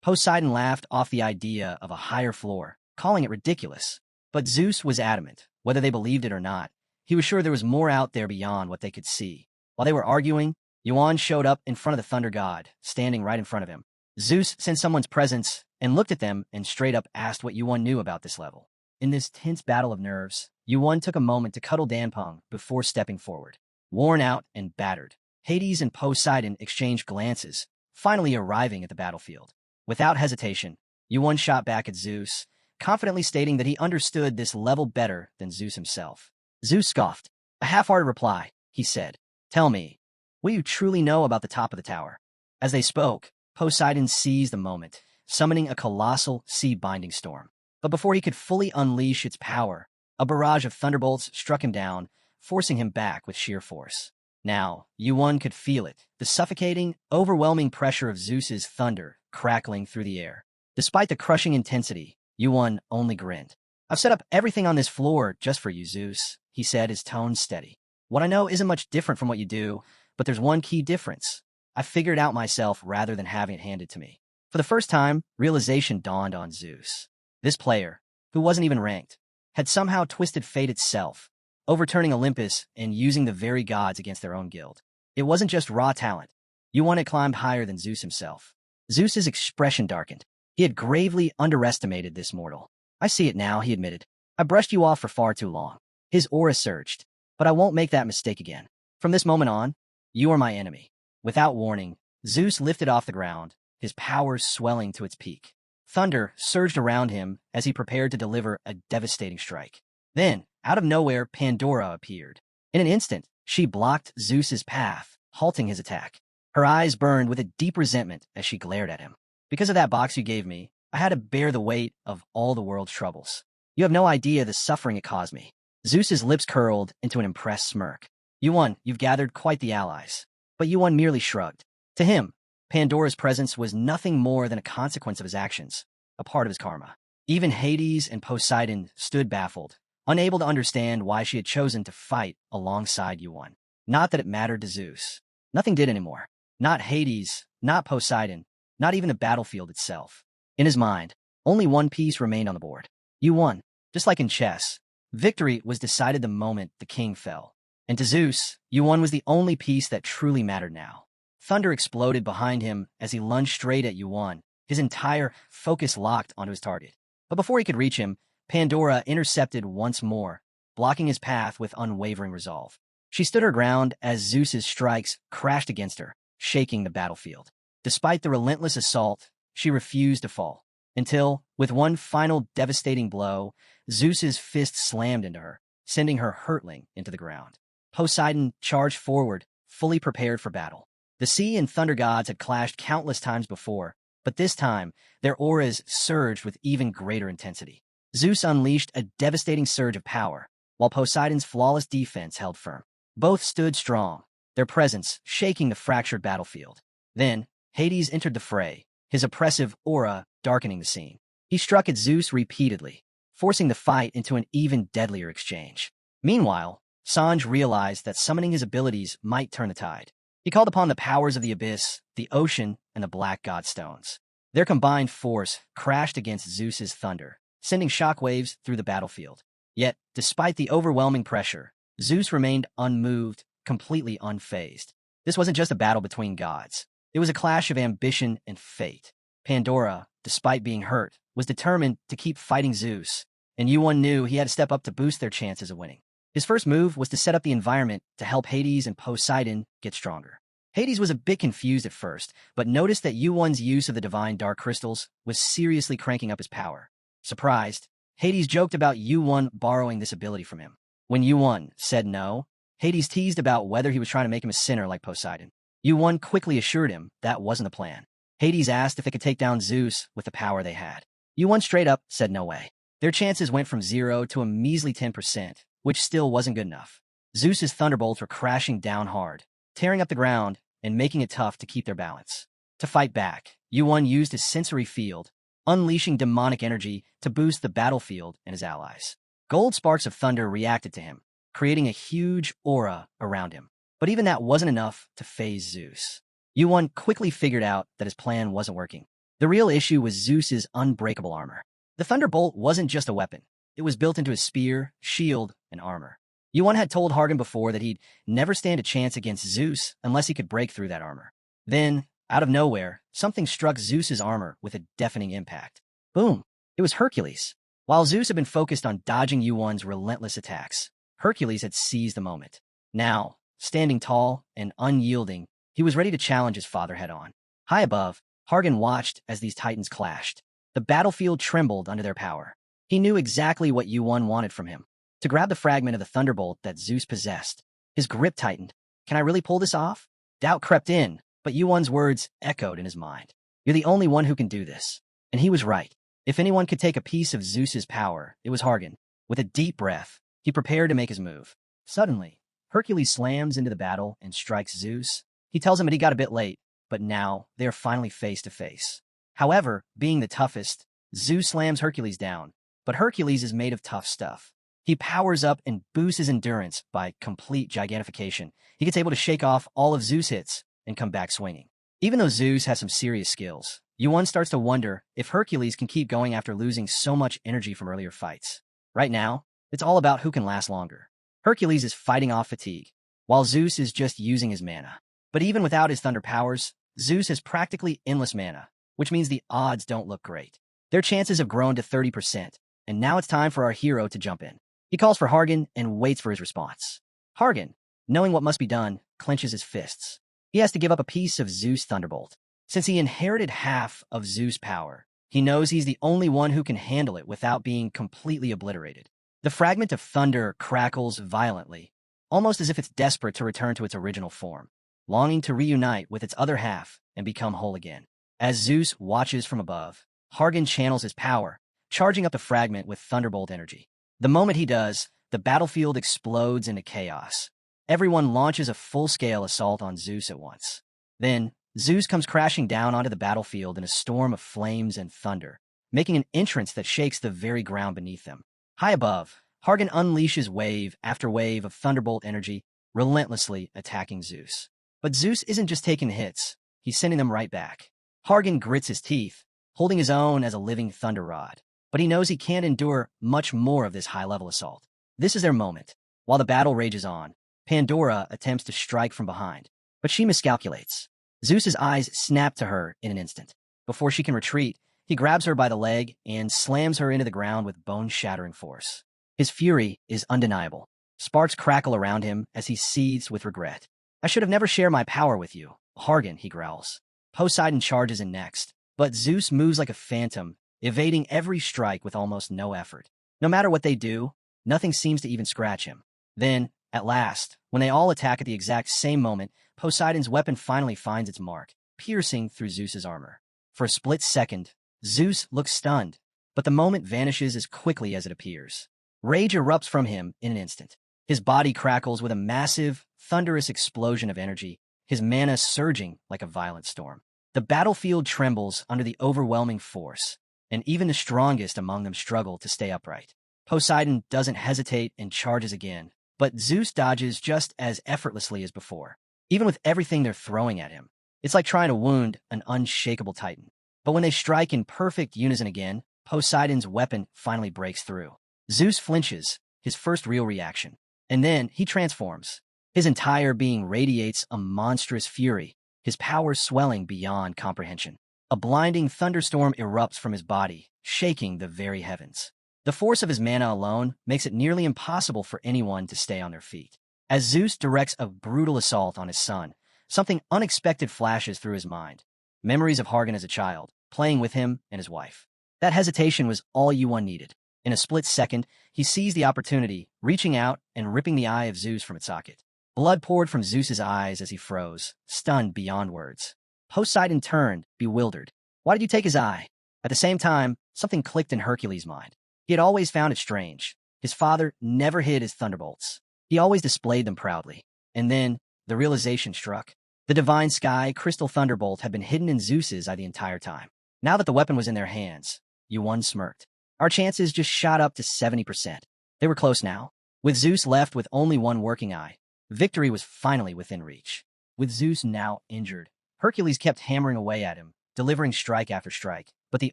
Poseidon laughed off the idea of a higher floor, calling it ridiculous. But Zeus was adamant. Whether they believed it or not, he was sure there was more out there beyond what they could see. While they were arguing, Yuan showed up in front of the thunder god, standing right in front of him. Zeus sensed someone's presence and looked at them and straight up asked what Yuan knew about this level. In this tense battle of nerves, Yuan took a moment to cuddle Danpeng before stepping forward. Worn out and battered, Hades and Poseidon exchanged glances, finally arriving at the battlefield. Without hesitation, Yuan shot back at Zeus, confidently stating that he understood this level better than Zeus himself. Zeus scoffed. "A half-hearted reply," he said. "Tell me, what do you truly know about the top of the tower?" As they spoke, Poseidon seized the moment, summoning a colossal sea-binding storm. But before he could fully unleash its power, a barrage of thunderbolts struck him down, forcing him back with sheer force. Now, Yuan could feel it, the suffocating, overwhelming pressure of Zeus's thunder crackling through the air. Despite the crushing intensity, Yuan only grinned. "I've set up everything on this floor just for you, Zeus," he said, his tone steady. "What I know isn't much different from what you do, but there's one key difference. I figured it out myself rather than having it handed to me." For the first time, realization dawned on Zeus. This player, who wasn't even ranked, had somehow twisted fate itself, overturning Olympus and using the very gods against their own guild. It wasn't just raw talent. Yuan had climbed higher than Zeus himself. Zeus's expression darkened. He had gravely underestimated this mortal. "I see it now," he admitted. "I brushed you off for far too long." His aura surged. "But I won't make that mistake again. From this moment on, you are my enemy." Without warning, Zeus lifted off the ground, his powers swelling to its peak. Thunder surged around him as he prepared to deliver a devastating strike. Then, out of nowhere, Pandora appeared. In an instant, she blocked Zeus's path, halting his attack. Her eyes burned with a deep resentment as she glared at him. "Because of that box you gave me, I had to bear the weight of all the world's troubles. You have no idea the suffering it caused me." Zeus's lips curled into an impressed smirk. "Yuan, you've gathered quite the allies." But Yuan merely shrugged. To him, Pandora's presence was nothing more than a consequence of his actions, a part of his karma. Even Hades and Poseidon stood baffled, unable to understand why she had chosen to fight alongside Yuan. Not that it mattered to Zeus. Nothing did anymore. Not Hades, not Poseidon, not even the battlefield itself. In his mind, only one piece remained on the board. Yuan. Just like in chess, victory was decided the moment the king fell. And to Zeus, Yuan was the only piece that truly mattered now. Thunder exploded behind him as he lunged straight at Yuan, his entire focus locked onto his target. But before he could reach him, Pandora intercepted once more, blocking his path with unwavering resolve. She stood her ground as Zeus's strikes crashed against her, shaking the battlefield. Despite the relentless assault, she refused to fall, until, with one final devastating blow, Zeus's fist slammed into her, sending her hurtling into the ground. Poseidon charged forward, fully prepared for battle. The sea and thunder gods had clashed countless times before, but this time, their auras surged with even greater intensity. Zeus unleashed a devastating surge of power, while Poseidon's flawless defense held firm. Both stood strong, their presence shaking the fractured battlefield. Then, Hades entered the fray, his oppressive aura darkening the scene. He struck at Zeus repeatedly, forcing the fight into an even deadlier exchange. Meanwhile, Sanj realized that summoning his abilities might turn the tide. He called upon the powers of the abyss, the ocean, and the black god stones. Their combined force crashed against Zeus's thunder, sending shockwaves through the battlefield. Yet, despite the overwhelming pressure, Zeus remained unmoved, completely unfazed. This wasn't just a battle between gods. It was a clash of ambition and fate. Pandora, despite being hurt, was determined to keep fighting Zeus, and Yuan knew he had to step up to boost their chances of winning. His first move was to set up the environment to help Hades and Poseidon get stronger. Hades was a bit confused at first, but noticed that Yuan's use of the divine dark crystals was seriously cranking up his power. Surprised, Hades joked about Yuan borrowing this ability from him. When Yuan said no, Hades teased about whether he was trying to make him a sinner like Poseidon. Yuan quickly assured him that wasn't the plan. Hades asked if they could take down Zeus with the power they had. Yuan straight up said no way. Their chances went from 0 to a measly 10%, which still wasn't good enough. Zeus's thunderbolts were crashing down hard, tearing up the ground and making it tough to keep their balance. To fight back, Yuan used his sensory field, unleashing demonic energy to boost the battlefield and his allies. Gold sparks of thunder reacted to him, creating a huge aura around him. But even that wasn't enough to phase Zeus. Yuan quickly figured out that his plan wasn't working. The real issue was Zeus's unbreakable armor. The thunderbolt wasn't just a weapon. It was built into his spear, shield, and armor. Yuan had told Hargan before that he'd never stand a chance against Zeus unless he could break through that armor. Then, out of nowhere, something struck Zeus's armor with a deafening impact. Boom! It was Hercules. While Zeus had been focused on dodging Yuan's relentless attacks, Hercules had seized the moment. Now, standing tall and unyielding, he was ready to challenge his father head-on. High above, Hargan watched as these titans clashed. The battlefield trembled under their power. He knew exactly what Yuan wanted from him, to grab the fragment of the thunderbolt that Zeus possessed. His grip tightened. Can I really pull this off? Doubt crept in, but Yuan's words echoed in his mind. You're the only one who can do this. And he was right. If anyone could take a piece of Zeus's power, it was Hargan. With a deep breath, he prepared to make his move. Suddenly, Hercules slams into the battle and strikes Zeus. He tells him that he got a bit late, but now they are finally face to face. However, being the toughest, Zeus slams Hercules down, but Hercules is made of tough stuff. He powers up and boosts his endurance by complete gigantification. He gets able to shake off all of Zeus' hits and come back swinging. Even though Zeus has some serious skills, Yuan starts to wonder if Hercules can keep going after losing so much energy from earlier fights. Right now, it's all about who can last longer. Hercules is fighting off fatigue, while Zeus is just using his mana. But even without his thunder powers, Zeus has practically endless mana, which means the odds don't look great. Their chances have grown to 30%, and now it's time for our hero to jump in. He calls for Hargan and waits for his response. Hargan, knowing what must be done, clenches his fists. He has to give up a piece of Zeus' thunderbolt. Since he inherited half of Zeus' power, he knows he's the only one who can handle it without being completely obliterated. The fragment of thunder crackles violently, almost as if it's desperate to return to its original form, longing to reunite with its other half and become whole again. As Zeus watches from above, Hargan channels his power, charging up the fragment with thunderbolt energy. The moment he does, the battlefield explodes into chaos. Everyone launches a full-scale assault on Zeus at once. Then, Zeus comes crashing down onto the battlefield in a storm of flames and thunder, making an entrance that shakes the very ground beneath them. High above, Hargan unleashes wave after wave of thunderbolt energy, relentlessly attacking Zeus. But Zeus isn't just taking hits, he's sending them right back. Hargan grits his teeth, holding his own as a living thunder rod. But he knows he can't endure much more of this high-level assault. This is their moment. While the battle rages on, Pandora attempts to strike from behind, but she miscalculates. Zeus's eyes snap to her in an instant. Before she can retreat, he grabs her by the leg and slams her into the ground with bone-shattering force. His fury is undeniable. Sparks crackle around him as he seethes with regret. "I should have never shared my power with you, Hargan," he growls. Poseidon charges in next, but Zeus moves like a phantom, evading every strike with almost no effort. No matter what they do, nothing seems to even scratch him. Then, at last, when they all attack at the exact same moment, Poseidon's weapon finally finds its mark, piercing through Zeus's armor. For a split second, Zeus looks stunned, but the moment vanishes as quickly as it appears. Rage erupts from him in an instant. His body crackles with a massive, thunderous explosion of energy, his mana surging like a violent storm. The battlefield trembles under the overwhelming force, and even the strongest among them struggle to stay upright. Poseidon doesn't hesitate and charges again, but Zeus dodges just as effortlessly as before. Even with everything they're throwing at him, it's like trying to wound an unshakable titan. But when they strike in perfect unison again, Poseidon's weapon finally breaks through. Zeus flinches, his first real reaction, and then he transforms. His entire being radiates a monstrous fury, his powers swelling beyond comprehension. A blinding thunderstorm erupts from his body, shaking the very heavens. The force of his mana alone makes it nearly impossible for anyone to stay on their feet. As Zeus directs a brutal assault on his son, something unexpected flashes through his mind. Memories of Hargan as a child, playing with him and his wife. That hesitation was all Yuan needed. In a split second, he seized the opportunity, reaching out and ripping the eye of Zeus from its socket. Blood poured from Zeus's eyes as he froze, stunned beyond words. Poseidon turned, bewildered. Why did you take his eye? At the same time, something clicked in Hercules' mind. He had always found it strange. His father never hid his thunderbolts. He always displayed them proudly. And then, the realization struck. The divine sky crystal thunderbolt had been hidden in Zeus's eye the entire time. Now that the weapon was in their hands, Yuan smirked. Our chances just shot up to 70%. They were close now. With Zeus left with only one working eye, victory was finally within reach. With Zeus now injured, Hercules kept hammering away at him, delivering strike after strike, but the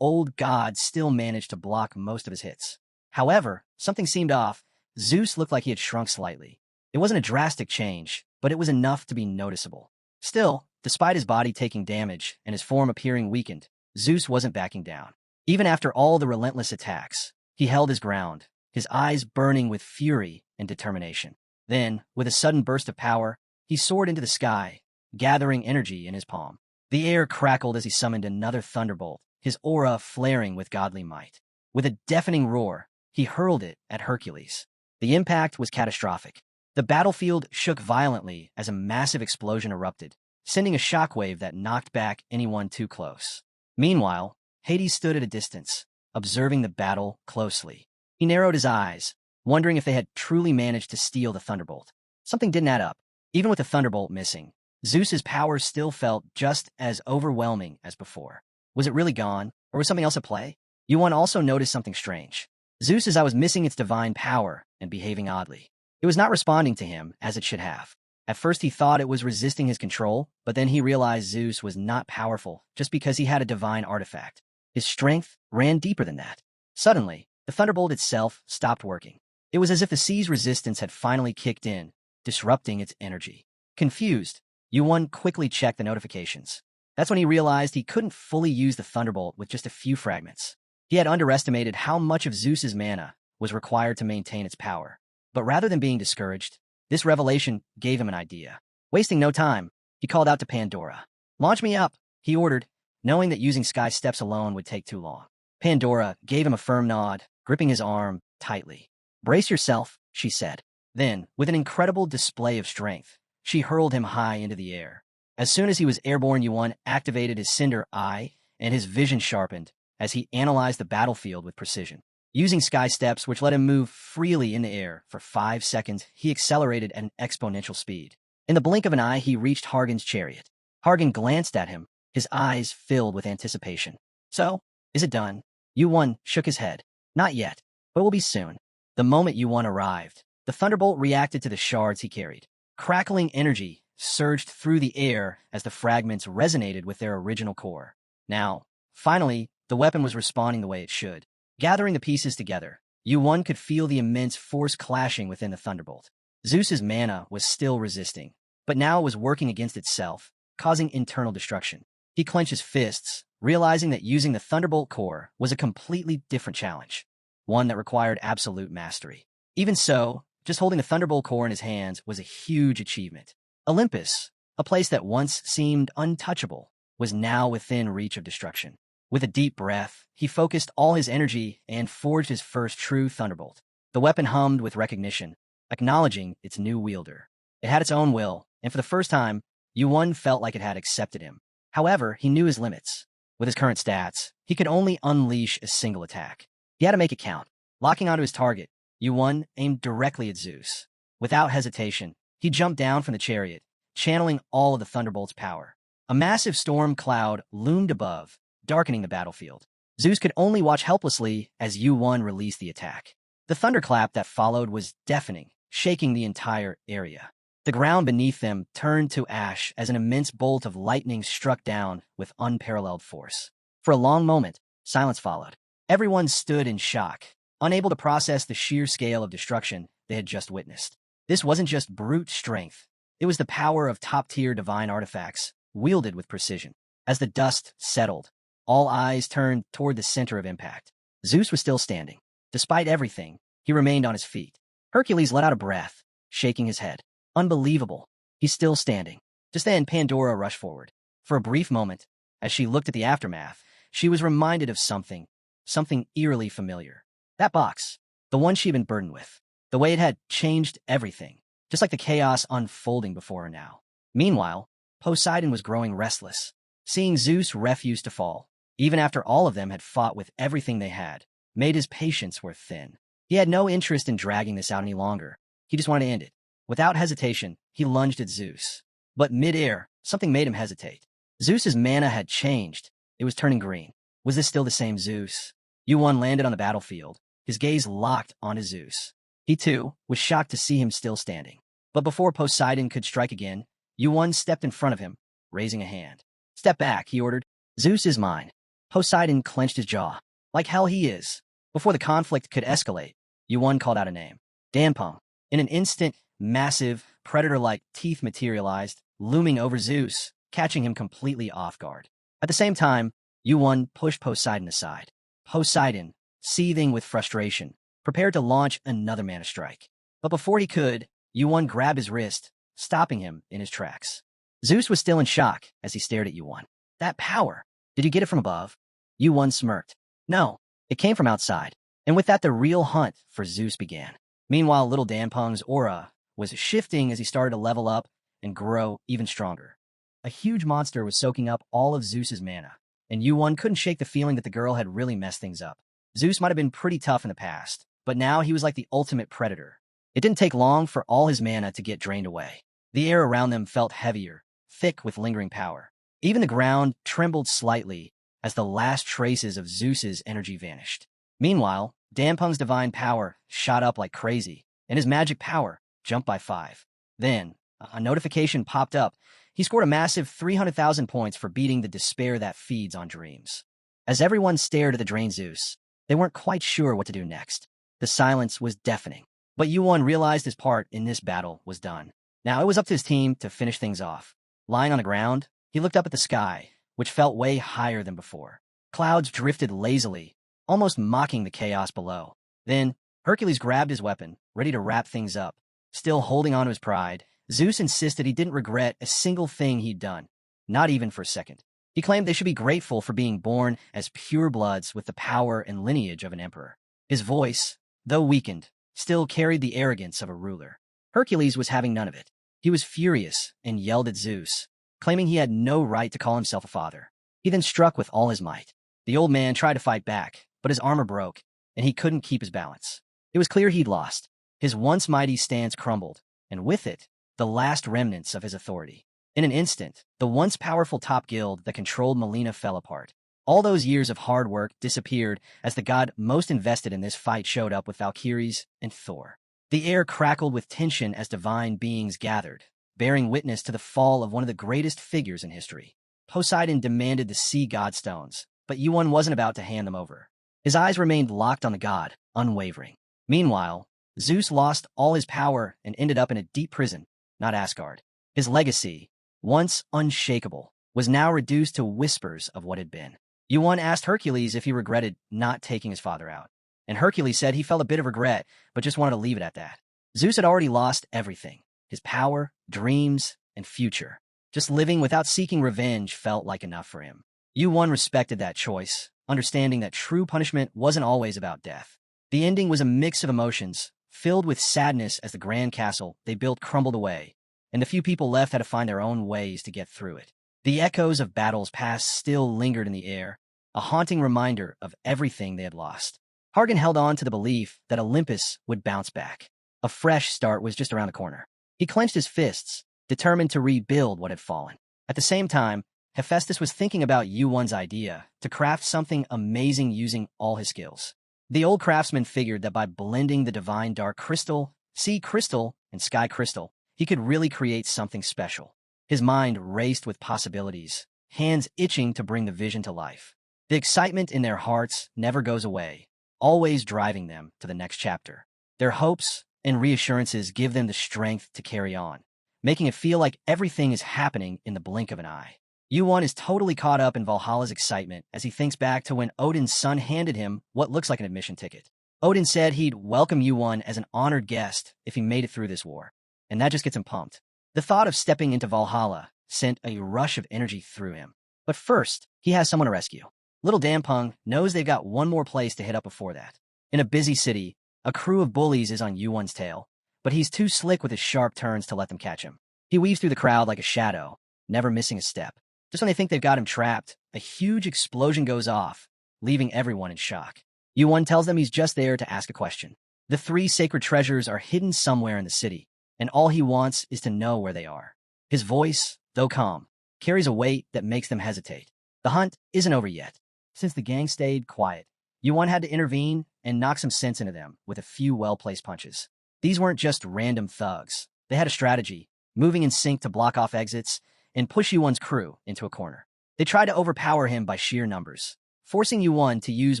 old god still managed to block most of his hits. However, something seemed off. Zeus looked like he had shrunk slightly. It wasn't a drastic change, but it was enough to be noticeable. Still, despite his body taking damage and his form appearing weakened, Zeus wasn't backing down. Even after all the relentless attacks, he held his ground, his eyes burning with fury and determination. Then, with a sudden burst of power, he soared into the sky, gathering energy in his palm. The air crackled as he summoned another thunderbolt, his aura flaring with godly might. With a deafening roar, he hurled it at Hercules. The impact was catastrophic. The battlefield shook violently as a massive explosion erupted, sending a shockwave that knocked back anyone too close. Meanwhile, Hades stood at a distance, observing the battle closely. He narrowed his eyes, wondering if they had truly managed to steal the thunderbolt. Something didn't add up. Even with the thunderbolt missing, Zeus's power still felt just as overwhelming as before. Was it really gone, or was something else at play? Yuan also noticed something strange. Zeus's eye was missing its divine power and behaving oddly. It was not responding to him as it should have. At first he thought it was resisting his control, but then he realized Zeus was not powerful just because he had a divine artifact. His strength ran deeper than that. Suddenly, the thunderbolt itself stopped working. It was as if the sea's resistance had finally kicked in, disrupting its energy. Confused, Yuan quickly checked the notifications. That's when he realized he couldn't fully use the thunderbolt with just a few fragments. He had underestimated how much of Zeus's mana was required to maintain its power. But rather than being discouraged, this revelation gave him an idea. Wasting no time, he called out to Pandora. "Launch me up," he ordered, knowing that using sky steps alone would take too long. Pandora gave him a firm nod, gripping his arm tightly. "Brace yourself," she said. Then, with an incredible display of strength, she hurled him high into the air. As soon as he was airborne, Yuan activated his cinder eye, and his vision sharpened as he analyzed the battlefield with precision. Using sky steps, which let him move freely in the air for 5 seconds, he accelerated at an exponential speed. In the blink of an eye, he reached Hargan's chariot. Hargan glanced at him, his eyes filled with anticipation. "So, is it done?" Yuan shook his head. "Not yet, but it will be soon." The moment Yuan arrived, the thunderbolt reacted to the shards he carried. Crackling energy surged through the air as the fragments resonated with their original core. Now, finally, the weapon was responding the way it should. Gathering the pieces together, Yuan could feel the immense force clashing within the thunderbolt. Zeus's mana was still resisting, but now it was working against itself, causing internal destruction. He clenched his fists, realizing that using the thunderbolt core was a completely different challenge, one that required absolute mastery. Even so, just holding the thunderbolt core in his hands was a huge achievement. Olympus, a place that once seemed untouchable, was now within reach of destruction. With a deep breath, he focused all his energy and forged his first true thunderbolt. The weapon hummed with recognition, acknowledging its new wielder. It had its own will, and for the first time, Yuan felt like it had accepted him. However, he knew his limits. With his current stats, he could only unleash a single attack. He had to make it count. Locking onto his target, Yuan aimed directly at Zeus. Without hesitation, he jumped down from the chariot, channeling all of the thunderbolt's power. A massive storm cloud loomed above, darkening the battlefield. Zeus could only watch helplessly as Yuan released the attack. The thunderclap that followed was deafening, shaking the entire area. The ground beneath them turned to ash as an immense bolt of lightning struck down with unparalleled force. For a long moment, silence followed. Everyone stood in shock, unable to process the sheer scale of destruction they had just witnessed. This wasn't just brute strength. It was the power of top-tier divine artifacts, wielded with precision. As the dust settled, all eyes turned toward the center of impact. Zeus was still standing. Despite everything, he remained on his feet. Hercules let out a breath, shaking his head. Unbelievable. He's still standing. Just then, Pandora rushed forward. For a brief moment, as she looked at the aftermath, she was reminded of something eerily familiar. That box, the one she'd been burdened with. The way it had changed everything, just like the chaos unfolding before her now. Meanwhile, Poseidon was growing restless. Seeing Zeus refuse to fall, even after all of them had fought with everything they had, made his patience wear thin. He had no interest in dragging this out any longer. He just wanted to end it. Without hesitation, he lunged at Zeus. But mid-air, something made him hesitate. Zeus's mana had changed. It was turning green. Was this still the same Zeus? Yuan landed on the battlefield, his gaze locked onto Zeus. He, too, was shocked to see him still standing. But before Poseidon could strike again, Yuan stepped in front of him, raising a hand. "Step back," he ordered. "Zeus is mine." Poseidon clenched his jaw. "Like hell he is." Before the conflict could escalate, Yuan called out a name. Danpeng. In an instant, massive, predator-like teeth materialized, looming over Zeus, catching him completely off guard. At the same time, Yuan pushed Poseidon aside. Poseidon, seething with frustration, prepared to launch another mana strike. But before he could, Yuan grabbed his wrist, stopping him in his tracks. Zeus was still in shock as he stared at Yuan. "That power, did you get it from above?" Yuan smirked. "No, it came from outside." And with that, the real hunt for Zeus began. Meanwhile, little Danpeng's aura was shifting as he started to level up and grow even stronger. A huge monster was soaking up all of Zeus's mana, and Yuan couldn't shake the feeling that the girl had really messed things up. Zeus might have been pretty tough in the past, but now he was like the ultimate predator. It didn't take long for all his mana to get drained away. The air around them felt heavier, thick with lingering power. Even the ground trembled slightly as the last traces of Zeus's energy vanished. Meanwhile, Dampung's divine power shot up like crazy, and his magic power jumped by 5. Then, a notification popped up. He scored a massive 300,000 points for beating the despair that feeds on dreams. As everyone stared at the drained Zeus, they weren't quite sure what to do next. The silence was deafening, but Yuan realized his part in this battle was done. Now it was up to his team to finish things off. Lying on the ground, he looked up at the sky, which felt way higher than before. Clouds drifted lazily, almost mocking the chaos below. Then, Hercules grabbed his weapon, ready to wrap things up. Still holding on to his pride, Zeus insisted he didn't regret a single thing he'd done, not even for a second. He claimed they should be grateful for being born as purebloods with the power and lineage of an emperor. His voice, though weakened, still carried the arrogance of a ruler. Hercules was having none of it. He was furious and yelled at Zeus, claiming he had no right to call himself a father. He then struck with all his might. The old man tried to fight back, but his armor broke, and he couldn't keep his balance. It was clear he'd lost. His once mighty stance crumbled, and with it, the last remnants of his authority. In an instant, the once powerful top guild that controlled Melina fell apart. All those years of hard work disappeared as the god most invested in this fight showed up with Valkyries and Thor. The air crackled with tension as divine beings gathered, bearing witness to the fall of one of the greatest figures in history. Poseidon demanded the sea god stones, but Yuan wasn't about to hand them over. His eyes remained locked on the god, unwavering. Meanwhile, Zeus lost all his power and ended up in a deep prison, not Asgard. His legacy, once unshakable, was now reduced to whispers of what had been. Yuan asked Hercules if he regretted not taking his father out, and Hercules said he felt a bit of regret, but just wanted to leave it at that. Zeus had already lost everything: his power, dreams, and future. Just living without seeking revenge felt like enough for him. Yuan respected that choice, understanding that true punishment wasn't always about death. The ending was a mix of emotions, filled with sadness as the grand castle they built crumbled away, and the few people left had to find their own ways to get through it. The echoes of battles past still lingered in the air, a haunting reminder of everything they had lost. Hargan held on to the belief that Olympus would bounce back. A fresh start was just around the corner. He clenched his fists, determined to rebuild what had fallen. At the same time, Hephaestus was thinking about Yuan's idea to craft something amazing using all his skills. The old craftsman figured that by blending the divine dark crystal, sea crystal, and sky crystal, he could really create something special. His mind raced with possibilities, hands itching to bring the vision to life. The excitement in their hearts never goes away, always driving them to the next chapter. Their hopes and reassurances give them the strength to carry on, making it feel like everything is happening in the blink of an eye. Yuan is totally caught up in Valhalla's excitement as he thinks back to when Odin's son handed him what looks like an admission ticket. Odin said he'd welcome Yuan as an honored guest if he made it through this war, and that just gets him pumped. The thought of stepping into Valhalla sent a rush of energy through him. But first, he has someone to rescue. Little Dampung knows they've got one more place to hit up before that. In a busy city, a crew of bullies is on Yuan's tail, but he's too slick with his sharp turns to let them catch him. He weaves through the crowd like a shadow, never missing a step. Just when they think they've got him trapped, a huge explosion goes off, leaving everyone in shock. Yuan tells them he's just there to ask a question. The 3 sacred treasures are hidden somewhere in the city, and all he wants is to know where they are. His voice, though calm, carries a weight that makes them hesitate. The hunt isn't over yet. Since the gang stayed quiet, Yuan had to intervene and knock some sense into them with a few well-placed punches. These weren't just random thugs. They had a strategy, moving in sync to block off exits and push Yuan's crew into a corner. They tried to overpower him by sheer numbers, forcing Yuan to use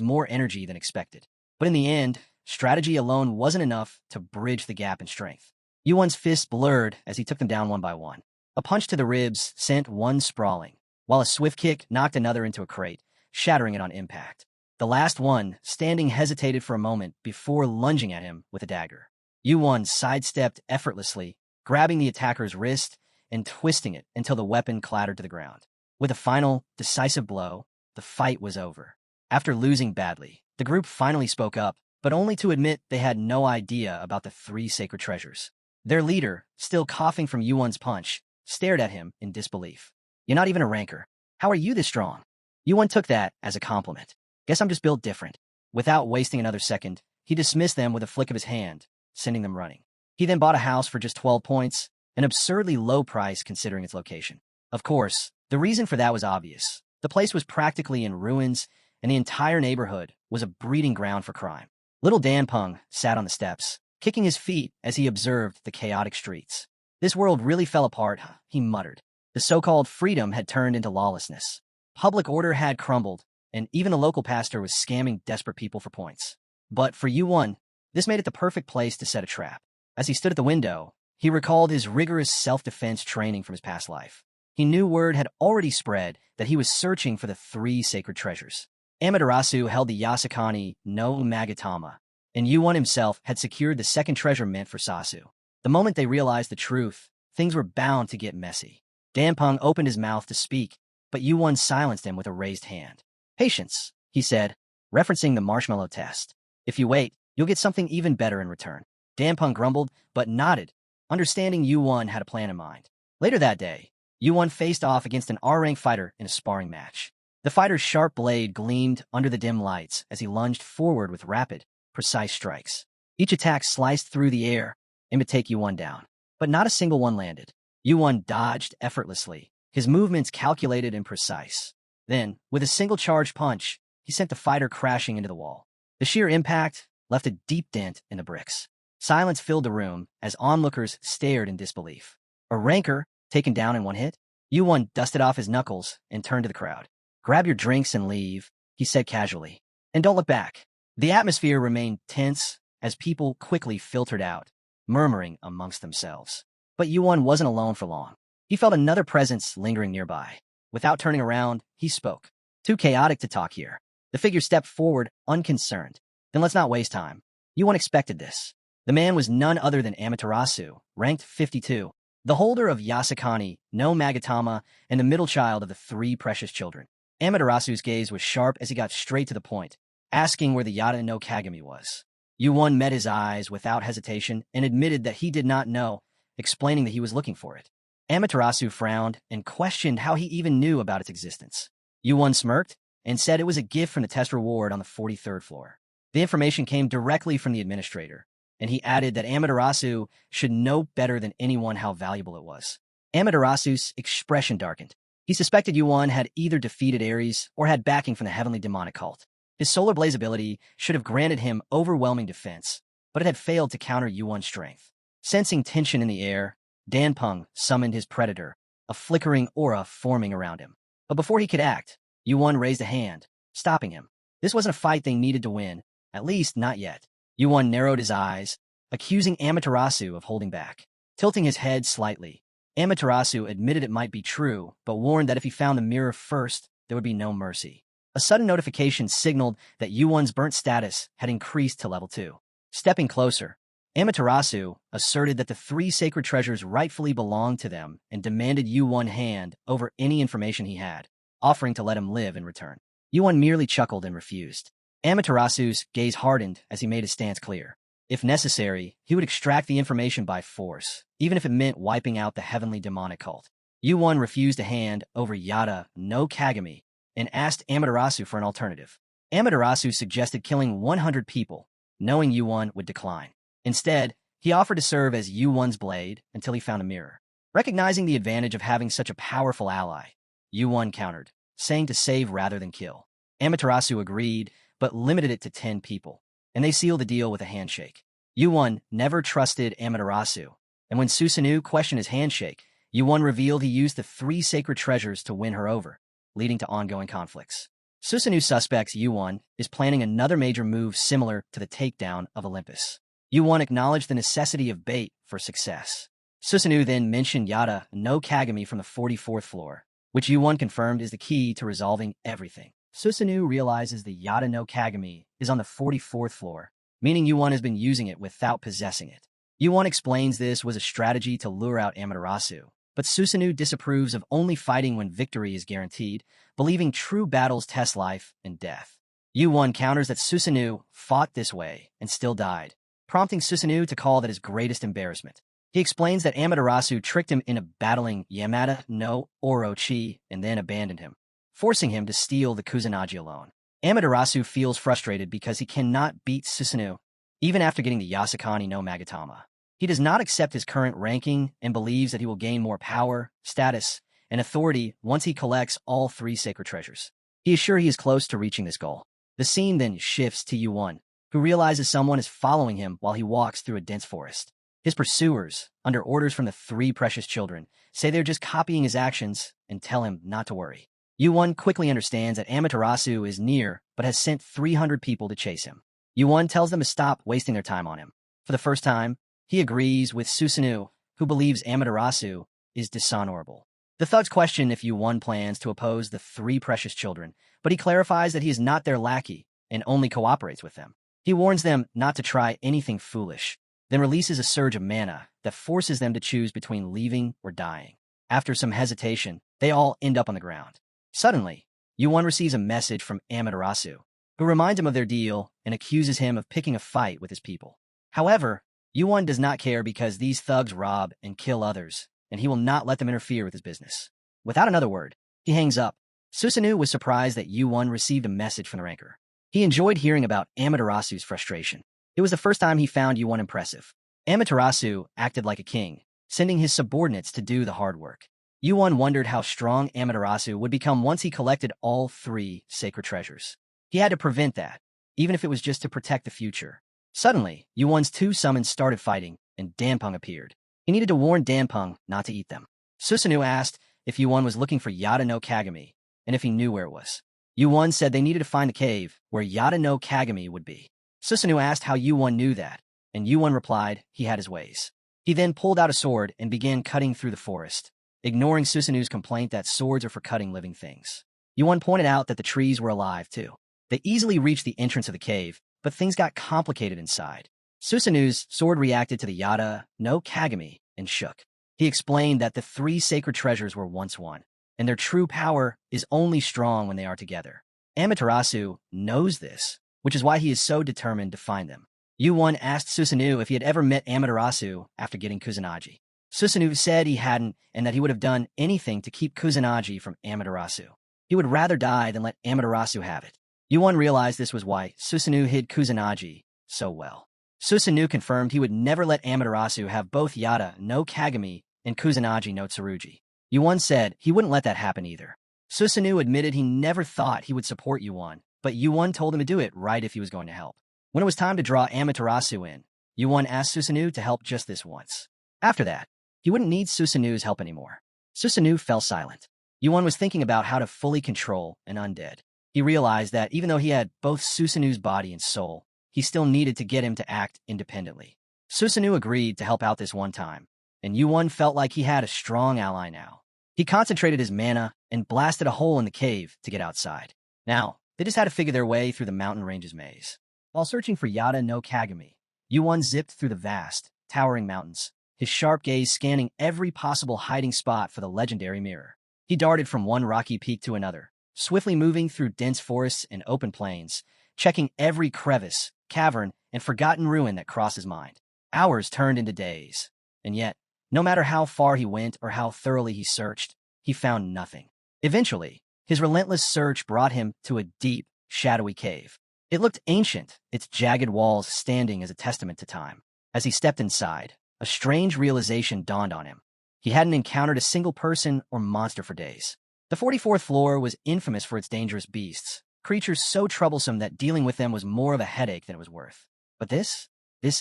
more energy than expected. But in the end, strategy alone wasn't enough to bridge the gap in strength. Yuan's fists blurred as he took them down one by one. A punch to the ribs sent one sprawling, while a swift kick knocked another into a crate, shattering it on impact. The last one, standing, hesitated for a moment before lunging at him with a dagger. Yuan sidestepped effortlessly, grabbing the attacker's wrist and twisting it until the weapon clattered to the ground. With a final, decisive blow, the fight was over. After losing badly, the group finally spoke up, but only to admit they had no idea about the 3 sacred treasures. Their leader, still coughing from Yuan's punch, stared at him in disbelief. "You're not even a ranker. How are you this strong?" Yuan took that as a compliment. "Guess I'm just built different." Without wasting another second, he dismissed them with a flick of his hand, sending them running. He then bought a house for just 12 points, an absurdly low price considering its location. Of course, the reason for that was obvious. The place was practically in ruins, and the entire neighborhood was a breeding ground for crime. Little Danpeng sat on the steps, kicking his feet as he observed the chaotic streets. This world really fell apart, he muttered. The so-called freedom had turned into lawlessness. Public order had crumbled, and even the local pastor was scamming desperate people for points. But for Yuan, this made it the perfect place to set a trap. As he stood at the window, he recalled his rigorous self-defense training from his past life. He knew word had already spread that he was searching for the 3 sacred treasures. Amaterasu held the Yasukani no Magatama, and Yuan himself had secured the second treasure meant for Sasu. The moment they realized the truth, things were bound to get messy. Danpeng opened his mouth to speak, but Yuan silenced him with a raised hand. "Patience," he said, referencing the marshmallow test. "If you wait, you'll get something even better in return." Danpeng grumbled, but nodded, understanding Yuan had a plan in mind. Later that day, Yuan faced off against an R-rank fighter in a sparring match. The fighter's sharp blade gleamed under the dim lights as he lunged forward with rapid, precise strikes. Each attack sliced through the air and would take Yuan down, but not a single one landed. Yuan dodged effortlessly, his movements calculated and precise. Then, with a single charged punch, he sent the fighter crashing into the wall. The sheer impact left a deep dent in the bricks. Silence filled the room as onlookers stared in disbelief. A ranker taken down in one hit? Yuan dusted off his knuckles and turned to the crowd. "Grab your drinks and leave," he said casually. "And don't look back." The atmosphere remained tense as people quickly filtered out, murmuring amongst themselves. But Yuan wasn't alone for long. He felt another presence lingering nearby. Without turning around, he spoke. "Too chaotic to talk here." The figure stepped forward, unconcerned. "Then let's not waste time. Yuan expected this." The man was none other than Amaterasu, ranked 52, the holder of Yasukani no Magatama and the middle child of the 3 precious children. Amaterasu's gaze was sharp as he got straight to the point, asking where the Yada no Kagami was. Yuan met his eyes without hesitation and admitted that he did not know, explaining that he was looking for it. Amaterasu frowned and questioned how he even knew about its existence. Yuan smirked and said it was a gift from the test reward on the 43rd floor. The information came directly from the administrator, and he added that Amaterasu should know better than anyone how valuable it was. Amaterasu's expression darkened. He suspected Yuan had either defeated Ares or had backing from the heavenly demonic cult. His solar blaze ability should have granted him overwhelming defense, but it had failed to counter Yuan's strength. Sensing tension in the air, Danpeng summoned his predator, a flickering aura forming around him. But before he could act, Yuan raised a hand, stopping him. This wasn't a fight they needed to win, at least not yet. Yuan narrowed his eyes, accusing Amaterasu of holding back. Tilting his head slightly, Amaterasu admitted it might be true, but warned that if he found the mirror first, there would be no mercy. A sudden notification signaled that Yuan's burnt status had increased to level 2. Stepping closer, Amaterasu asserted that the 3 sacred treasures rightfully belonged to them and demanded Yuan hand over any information he had, offering to let him live in return. Yuan merely chuckled and refused. Amaterasu's gaze hardened as he made his stance clear. If necessary, he would extract the information by force, even if it meant wiping out the heavenly demonic cult. Yuan refused a hand over Yada no Kagami and asked Amaterasu for an alternative. Amaterasu suggested killing 100 people, knowing Yuan would decline. Instead, he offered to serve as Yuan's blade until he found a mirror. Recognizing the advantage of having such a powerful ally, Yuan countered, saying to save rather than kill. Amaterasu agreed, but limited it to 10 people, and they sealed the deal with a handshake. Yuan never trusted Amaterasu, and when Susenu questioned his handshake, Yuan revealed he used the 3 sacred treasures to win her over, leading to ongoing conflicts. Susenu suspects Yuan is planning another major move similar to the takedown of Olympus. Yuan acknowledged the necessity of bait for success. Susenu then mentioned Yada no Kagami from the 44th floor, which Yuan confirmed is the key to resolving everything. Susenu realizes the Yada no Kagami is on the 44th floor, meaning Yuan has been using it without possessing it. Yuan explains this was a strategy to lure out Amaterasu, but Susenu disapproves of only fighting when victory is guaranteed, believing true battles test life and death. Yuan counters that Susenu fought this way and still died, prompting Susenu to call that his greatest embarrassment. He explains that Amaterasu tricked him into battling Yamada no Orochi and then abandoned him, forcing him to steal the Kusanagi alone. Amaterasu feels frustrated because he cannot beat Susenu, even after getting the Yasukani no Magatama. He does not accept his current ranking and believes that he will gain more power, status, and authority once he collects all 3 sacred treasures. He is sure he is close to reaching this goal. The scene then shifts to Yuan, who realizes someone is following him while he walks through a dense forest. His pursuers, under orders from the 3 precious children, say they're just copying his actions and tell him not to worry. Yuan quickly understands that Amaterasu is near but has sent 300 people to chase him. Yuan tells them to stop wasting their time on him. For the first time, he agrees with Susenu, who believes Amaterasu is dishonorable. The thugs question if Yuan plans to oppose the 3 precious children, but he clarifies that he is not their lackey and only cooperates with them. He warns them not to try anything foolish, then releases a surge of mana that forces them to choose between leaving or dying. After some hesitation, they all end up on the ground. Suddenly, Yuan receives a message from Amaterasu, who reminds him of their deal and accuses him of picking a fight with his people. However, Yuan does not care because these thugs rob and kill others, and he will not let them interfere with his business. Without another word, he hangs up. Susenu was surprised that Yuan received a message from the ranker. He enjoyed hearing about Amaterasu's frustration. It was the first time he found Yuan impressive. Amaterasu acted like a king, sending his subordinates to do the hard work. Yuan wondered how strong Amaterasu would become once he collected all 3 sacred treasures. He had to prevent that, even if it was just to protect the future. Suddenly, Yuan's 2 summons started fighting, and Dampung appeared. He needed to warn Dampung not to eat them. Susenu asked if Yuan was looking for Yada no Kagami, and if he knew where it was. Yuan said they needed to find the cave where Yada no Kagami would be. Susenu asked how Yuan knew that, and Yuan replied he had his ways. He then pulled out a sword and began cutting through the forest, ignoring Susenu's complaint that swords are for cutting living things. Yuan pointed out that the trees were alive too. They easily reached the entrance of the cave, but things got complicated inside. Susenu's sword reacted to the Yada no Kagami and shook. He explained that the 3 sacred treasures were once one, and their true power is only strong when they are together. Amaterasu knows this, which is why he is so determined to find them. Yuan asked Susenu if he had ever met Amaterasu after getting Kusanagi. Susenu said he hadn't and that he would have done anything to keep Kusanagi from Amaterasu. He would rather die than let Amaterasu have it. Yuan realized this was why Susenu hid Kusanagi so well. Susenu confirmed he would never let Amaterasu have both Yada no Kagami and Kusanagi no Tsurugi. Yuan said he wouldn't let that happen either. Susenu admitted he never thought he would support Yuan, but Yuan told him to do it right if he was going to help. When it was time to draw Amaterasu in, Yuan asked Susenu to help just this once. After that, he wouldn't need Susenu's help anymore. Susenu fell silent. Yuan was thinking about how to fully control an undead. He realized that even though he had both Susenu's body and soul, he still needed to get him to act independently. Susenu agreed to help out this one time, and Yuan felt like he had a strong ally now. He concentrated his mana and blasted a hole in the cave to get outside. Now, they just had to figure their way through the mountain ranges maze. While searching for Yada no Kagami, Yuan zipped through the vast, towering mountains, his sharp gaze scanning every possible hiding spot for the legendary mirror. He darted from one rocky peak to another, swiftly moving through dense forests and open plains, checking every crevice, cavern, and forgotten ruin that crossed his mind. Hours turned into days, and yet, no matter how far he went or how thoroughly he searched, he found nothing. Eventually, his relentless search brought him to a deep, shadowy cave. It looked ancient, its jagged walls standing as a testament to time. As he stepped inside, a strange realization dawned on him. He hadn't encountered a single person or monster for days. The 44th floor was infamous for its dangerous beasts, creatures so troublesome that dealing with them was more of a headache than it was worth. But this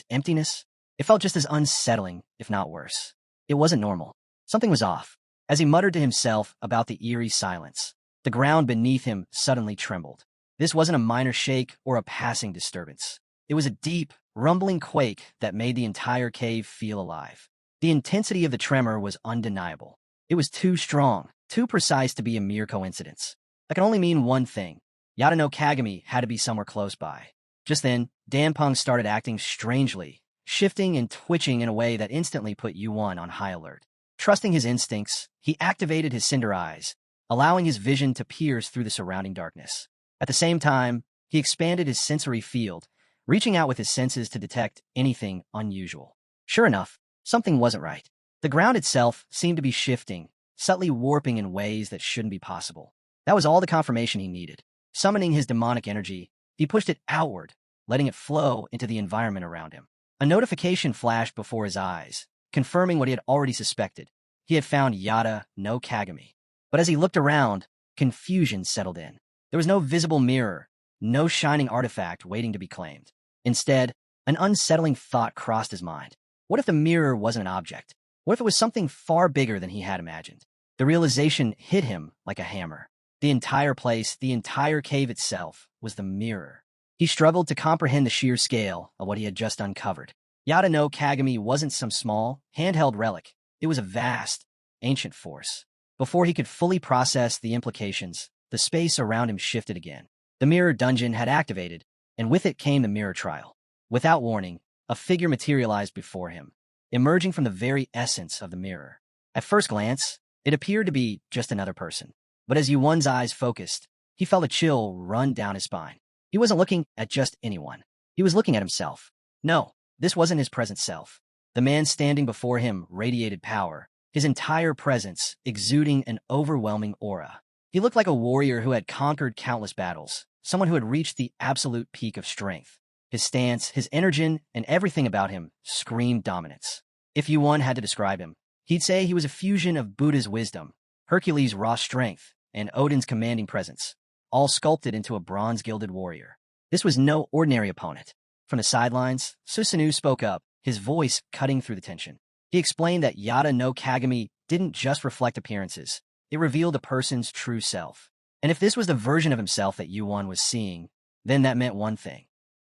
emptiness, it felt just as unsettling, if not worse. It wasn't normal. Something was off. As he muttered to himself about the eerie silence, the ground beneath him suddenly trembled. This wasn't a minor shake or a passing disturbance. It was a deep, rumbling quake that made the entire cave feel alive. The intensity of the tremor was undeniable. It was too strong, too precise to be a mere coincidence. That could only mean one thing. Yada no Kagami had to be somewhere close by. Just then, Dampung started acting strangely, shifting and twitching in a way that instantly put Yuan on high alert. Trusting his instincts, he activated his cinder eyes, allowing his vision to pierce through the surrounding darkness. At the same time, he expanded his sensory field, reaching out with his senses to detect anything unusual. Sure enough, something wasn't right. The ground itself seemed to be shifting, subtly warping in ways that shouldn't be possible. That was all the confirmation he needed. Summoning his demonic energy, he pushed it outward, letting it flow into the environment around him. A notification flashed before his eyes, confirming what he had already suspected. He had found Yada no Kagami. But as he looked around, confusion settled in. There was no visible mirror, no shining artifact waiting to be claimed. Instead, an unsettling thought crossed his mind. What if the mirror wasn't an object? What if it was something far bigger than he had imagined? The realization hit him like a hammer. The entire place, the entire cave itself, was the mirror. He struggled to comprehend the sheer scale of what he had just uncovered. Yada no Kagami wasn't some small, handheld relic. It was a vast, ancient force. Before he could fully process the implications, the space around him shifted again. The mirror dungeon had activated, and with it came the mirror trial. Without warning, a figure materialized before him, emerging from the very essence of the mirror. At first glance, it appeared to be just another person. But as Yuan's eyes focused, he felt a chill run down his spine. He wasn't looking at just anyone. He was looking at himself. No, this wasn't his present self. The man standing before him radiated power, his entire presence exuding an overwhelming aura. He looked like a warrior who had conquered countless battles, someone who had reached the absolute peak of strength. His stance, his energy, and everything about him screamed dominance. If Yuan had to describe him, he'd say he was a fusion of Buddha's wisdom, Hercules' raw strength, and Odin's commanding presence, all sculpted into a bronze-gilded warrior. This was no ordinary opponent. From the sidelines, Susenu spoke up, his voice cutting through the tension. He explained that Yada no Kagami didn't just reflect appearances, it revealed a person's true self. And if this was the version of himself that Yuan was seeing, then that meant one thing.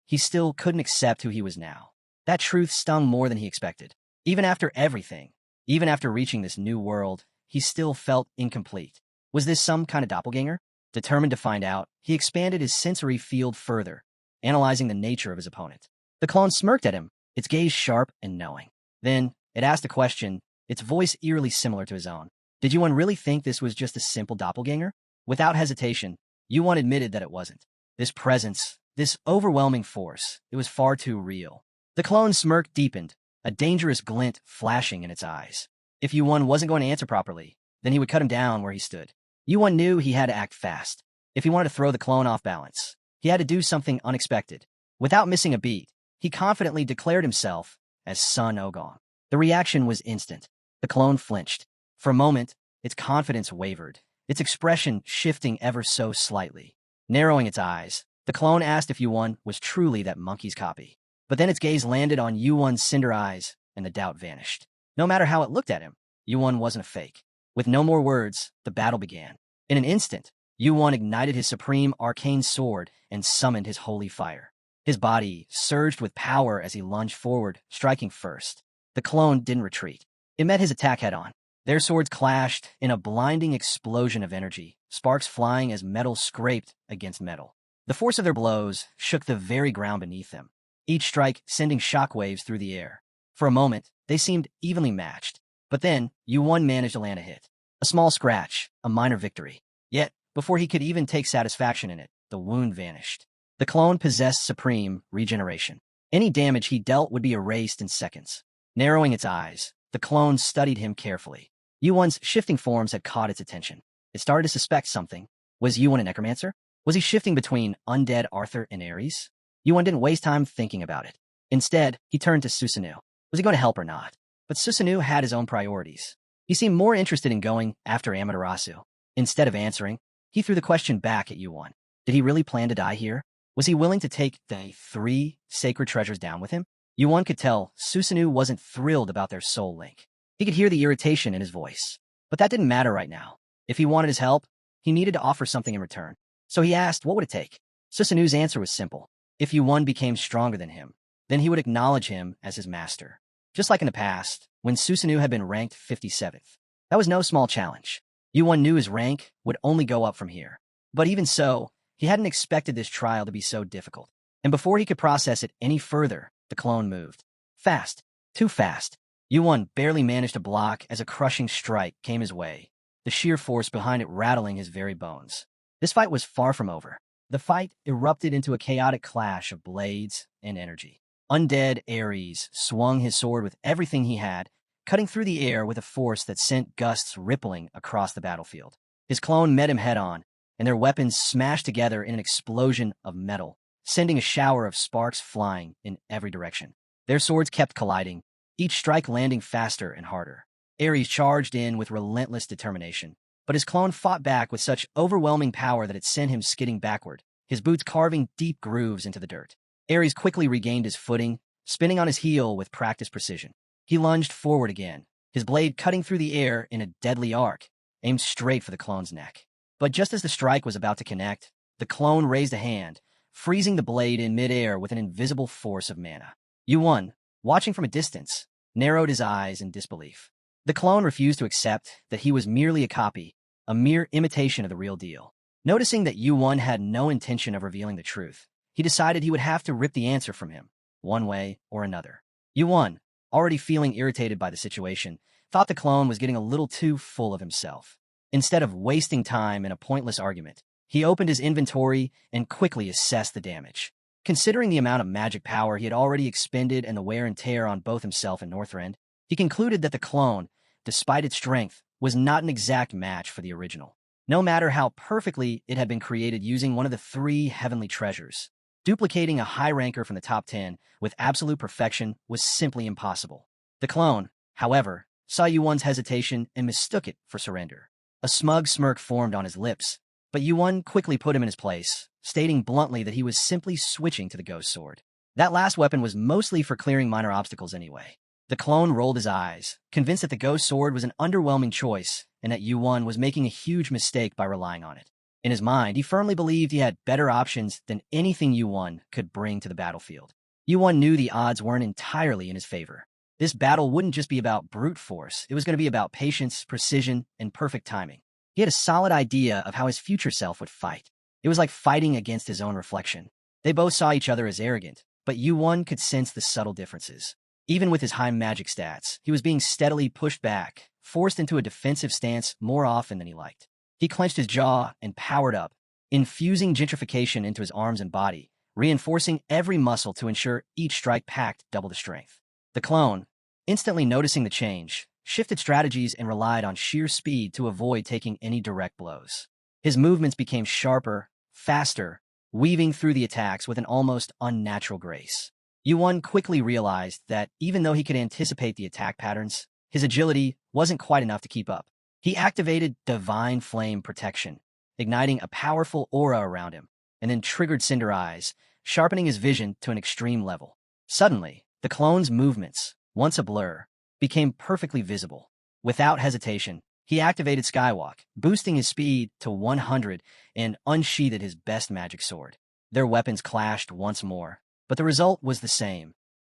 He still couldn't accept who he was now. That truth stung more than he expected. Even after everything, even after reaching this new world, he still felt incomplete. Was this some kind of doppelganger? Determined to find out, he expanded his sensory field further, analyzing the nature of his opponent. The clone smirked at him, its gaze sharp and knowing. Then, it asked a question, its voice eerily similar to his own. Did Yuan really think this was just a simple doppelganger? Without hesitation, Yuan admitted that it wasn't. This presence, this overwhelming force, it was far too real. The clone's smirk deepened, a dangerous glint flashing in its eyes. If Yuan wasn't going to answer properly, then he would cut him down where he stood. Yuan knew he had to act fast. If he wanted to throw the clone off balance, he had to do something unexpected. Without missing a beat, he confidently declared himself as Sun Wukong. The reaction was instant. The clone flinched. For a moment, its confidence wavered, its expression shifting ever so slightly. Narrowing its eyes, the clone asked if Yuan was truly that monkey's copy. But then its gaze landed on Yuan's cinder eyes, and the doubt vanished. No matter how it looked at him, Yuan wasn't a fake. With no more words, the battle began. In an instant, Yuan ignited his supreme arcane sword and summoned his holy fire. His body surged with power as he lunged forward, striking first. The clone didn't retreat. It met his attack head-on. Their swords clashed in a blinding explosion of energy, sparks flying as metal scraped against metal. The force of their blows shook the very ground beneath them, each strike sending shockwaves through the air. For a moment, they seemed evenly matched. But then, Yuan managed to land a hit. A small scratch, a minor victory. Yet, before he could even take satisfaction in it, the wound vanished. The clone possessed supreme regeneration. Any damage he dealt would be erased in seconds. Narrowing its eyes, the clone studied him carefully. Yuan's shifting forms had caught its attention. It started to suspect something. Was Yuan a necromancer? Was he shifting between undead Arthur and Ares? Yuan didn't waste time thinking about it. Instead, he turned to Susenu. Was he going to help or not? But Susenu had his own priorities. He seemed more interested in going after Amaterasu. Instead of answering, he threw the question back at Yuan. Did he really plan to die here? Was he willing to take the 3 sacred treasures down with him? Yuan could tell Susenu wasn't thrilled about their soul link. He could hear the irritation in his voice. But that didn't matter right now. If he wanted his help, he needed to offer something in return. So he asked what would it take? Susenu's answer was simple. If Yuan became stronger than him, then he would acknowledge him as his master. Just like in the past, when Susenu had been ranked 57th. That was no small challenge. Yuan knew his rank would only go up from here. But even so, he hadn't expected this trial to be so difficult. And before he could process it any further, the clone moved. Fast. Too fast. Yuan barely managed to block as a crushing strike came his way, the sheer force behind it rattling his very bones. This fight was far from over. The fight erupted into a chaotic clash of blades and energy. Undead Ares swung his sword with everything he had, cutting through the air with a force that sent gusts rippling across the battlefield. His clone met him head-on, and their weapons smashed together in an explosion of metal, sending a shower of sparks flying in every direction. Their swords kept colliding, each strike landing faster and harder. Ares charged in with relentless determination, but his clone fought back with such overwhelming power that it sent him skidding backward, his boots carving deep grooves into the dirt. Ares quickly regained his footing, spinning on his heel with practiced precision. He lunged forward again, his blade cutting through the air in a deadly arc, aimed straight for the clone's neck. But just as the strike was about to connect, the clone raised a hand, freezing the blade in midair with an invisible force of mana. Yuan, watching from a distance, narrowed his eyes in disbelief. The clone refused to accept that he was merely a copy, a mere imitation of the real deal. Noticing that Yuan had no intention of revealing the truth, he decided he would have to rip the answer from him, one way or another. Yuan, already feeling irritated by the situation, thought the clone was getting a little too full of himself. Instead of wasting time in a pointless argument, he opened his inventory and quickly assessed the damage. Considering the amount of magic power he had already expended and the wear and tear on both himself and Northrend, he concluded that the clone, despite its strength, was not an exact match for the original. No matter how perfectly it had been created using one of the 3 heavenly treasures, duplicating a high ranker from the top 10 with absolute perfection was simply impossible. The clone, however, saw Yuan's hesitation and mistook it for surrender. A smug smirk formed on his lips, but Yuan quickly put him in his place, stating bluntly that he was simply switching to the ghost sword. That last weapon was mostly for clearing minor obstacles anyway. The clone rolled his eyes, convinced that the ghost sword was an underwhelming choice and that Yuan was making a huge mistake by relying on it. In his mind, he firmly believed he had better options than anything Yuan could bring to the battlefield. Yuan knew the odds weren't entirely in his favor. This battle wouldn't just be about brute force, it was going to be about patience, precision, and perfect timing. He had a solid idea of how his future self would fight. It was like fighting against his own reflection. They both saw each other as arrogant, but Yuan could sense the subtle differences. Even with his high magic stats, he was being steadily pushed back, forced into a defensive stance more often than he liked. He clenched his jaw and powered up, infusing gentrification into his arms and body, reinforcing every muscle to ensure each strike packed double the strength. The clone, instantly noticing the change, shifted strategies and relied on sheer speed to avoid taking any direct blows. His movements became sharper, faster, weaving through the attacks with an almost unnatural grace. Yuan quickly realized that even though he could anticipate the attack patterns, his agility wasn't quite enough to keep up. He activated Divine Flame Protection, igniting a powerful aura around him, and then triggered Cinder Eyes, sharpening his vision to an extreme level. Suddenly, the clone's movements, once a blur, became perfectly visible. Without hesitation, he activated Skywalk, boosting his speed to 100 and unsheathed his best magic sword. Their weapons clashed once more, but the result was the same.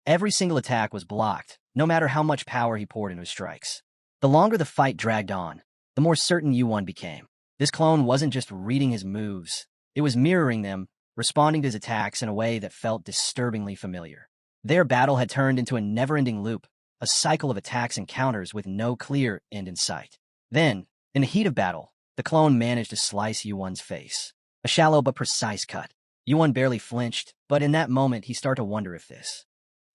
Every single attack was blocked, no matter how much power he poured into his strikes. The longer the fight dragged on, the more certain Yuan became. This clone wasn't just reading his moves, it was mirroring them, responding to his attacks in a way that felt disturbingly familiar. Their battle had turned into a never-ending loop, a cycle of attacks and counters with no clear end in sight. Then, in the heat of battle, the clone managed to slice Yuan's face. A shallow but precise cut. Yuan barely flinched, but in that moment he started to wonder if this.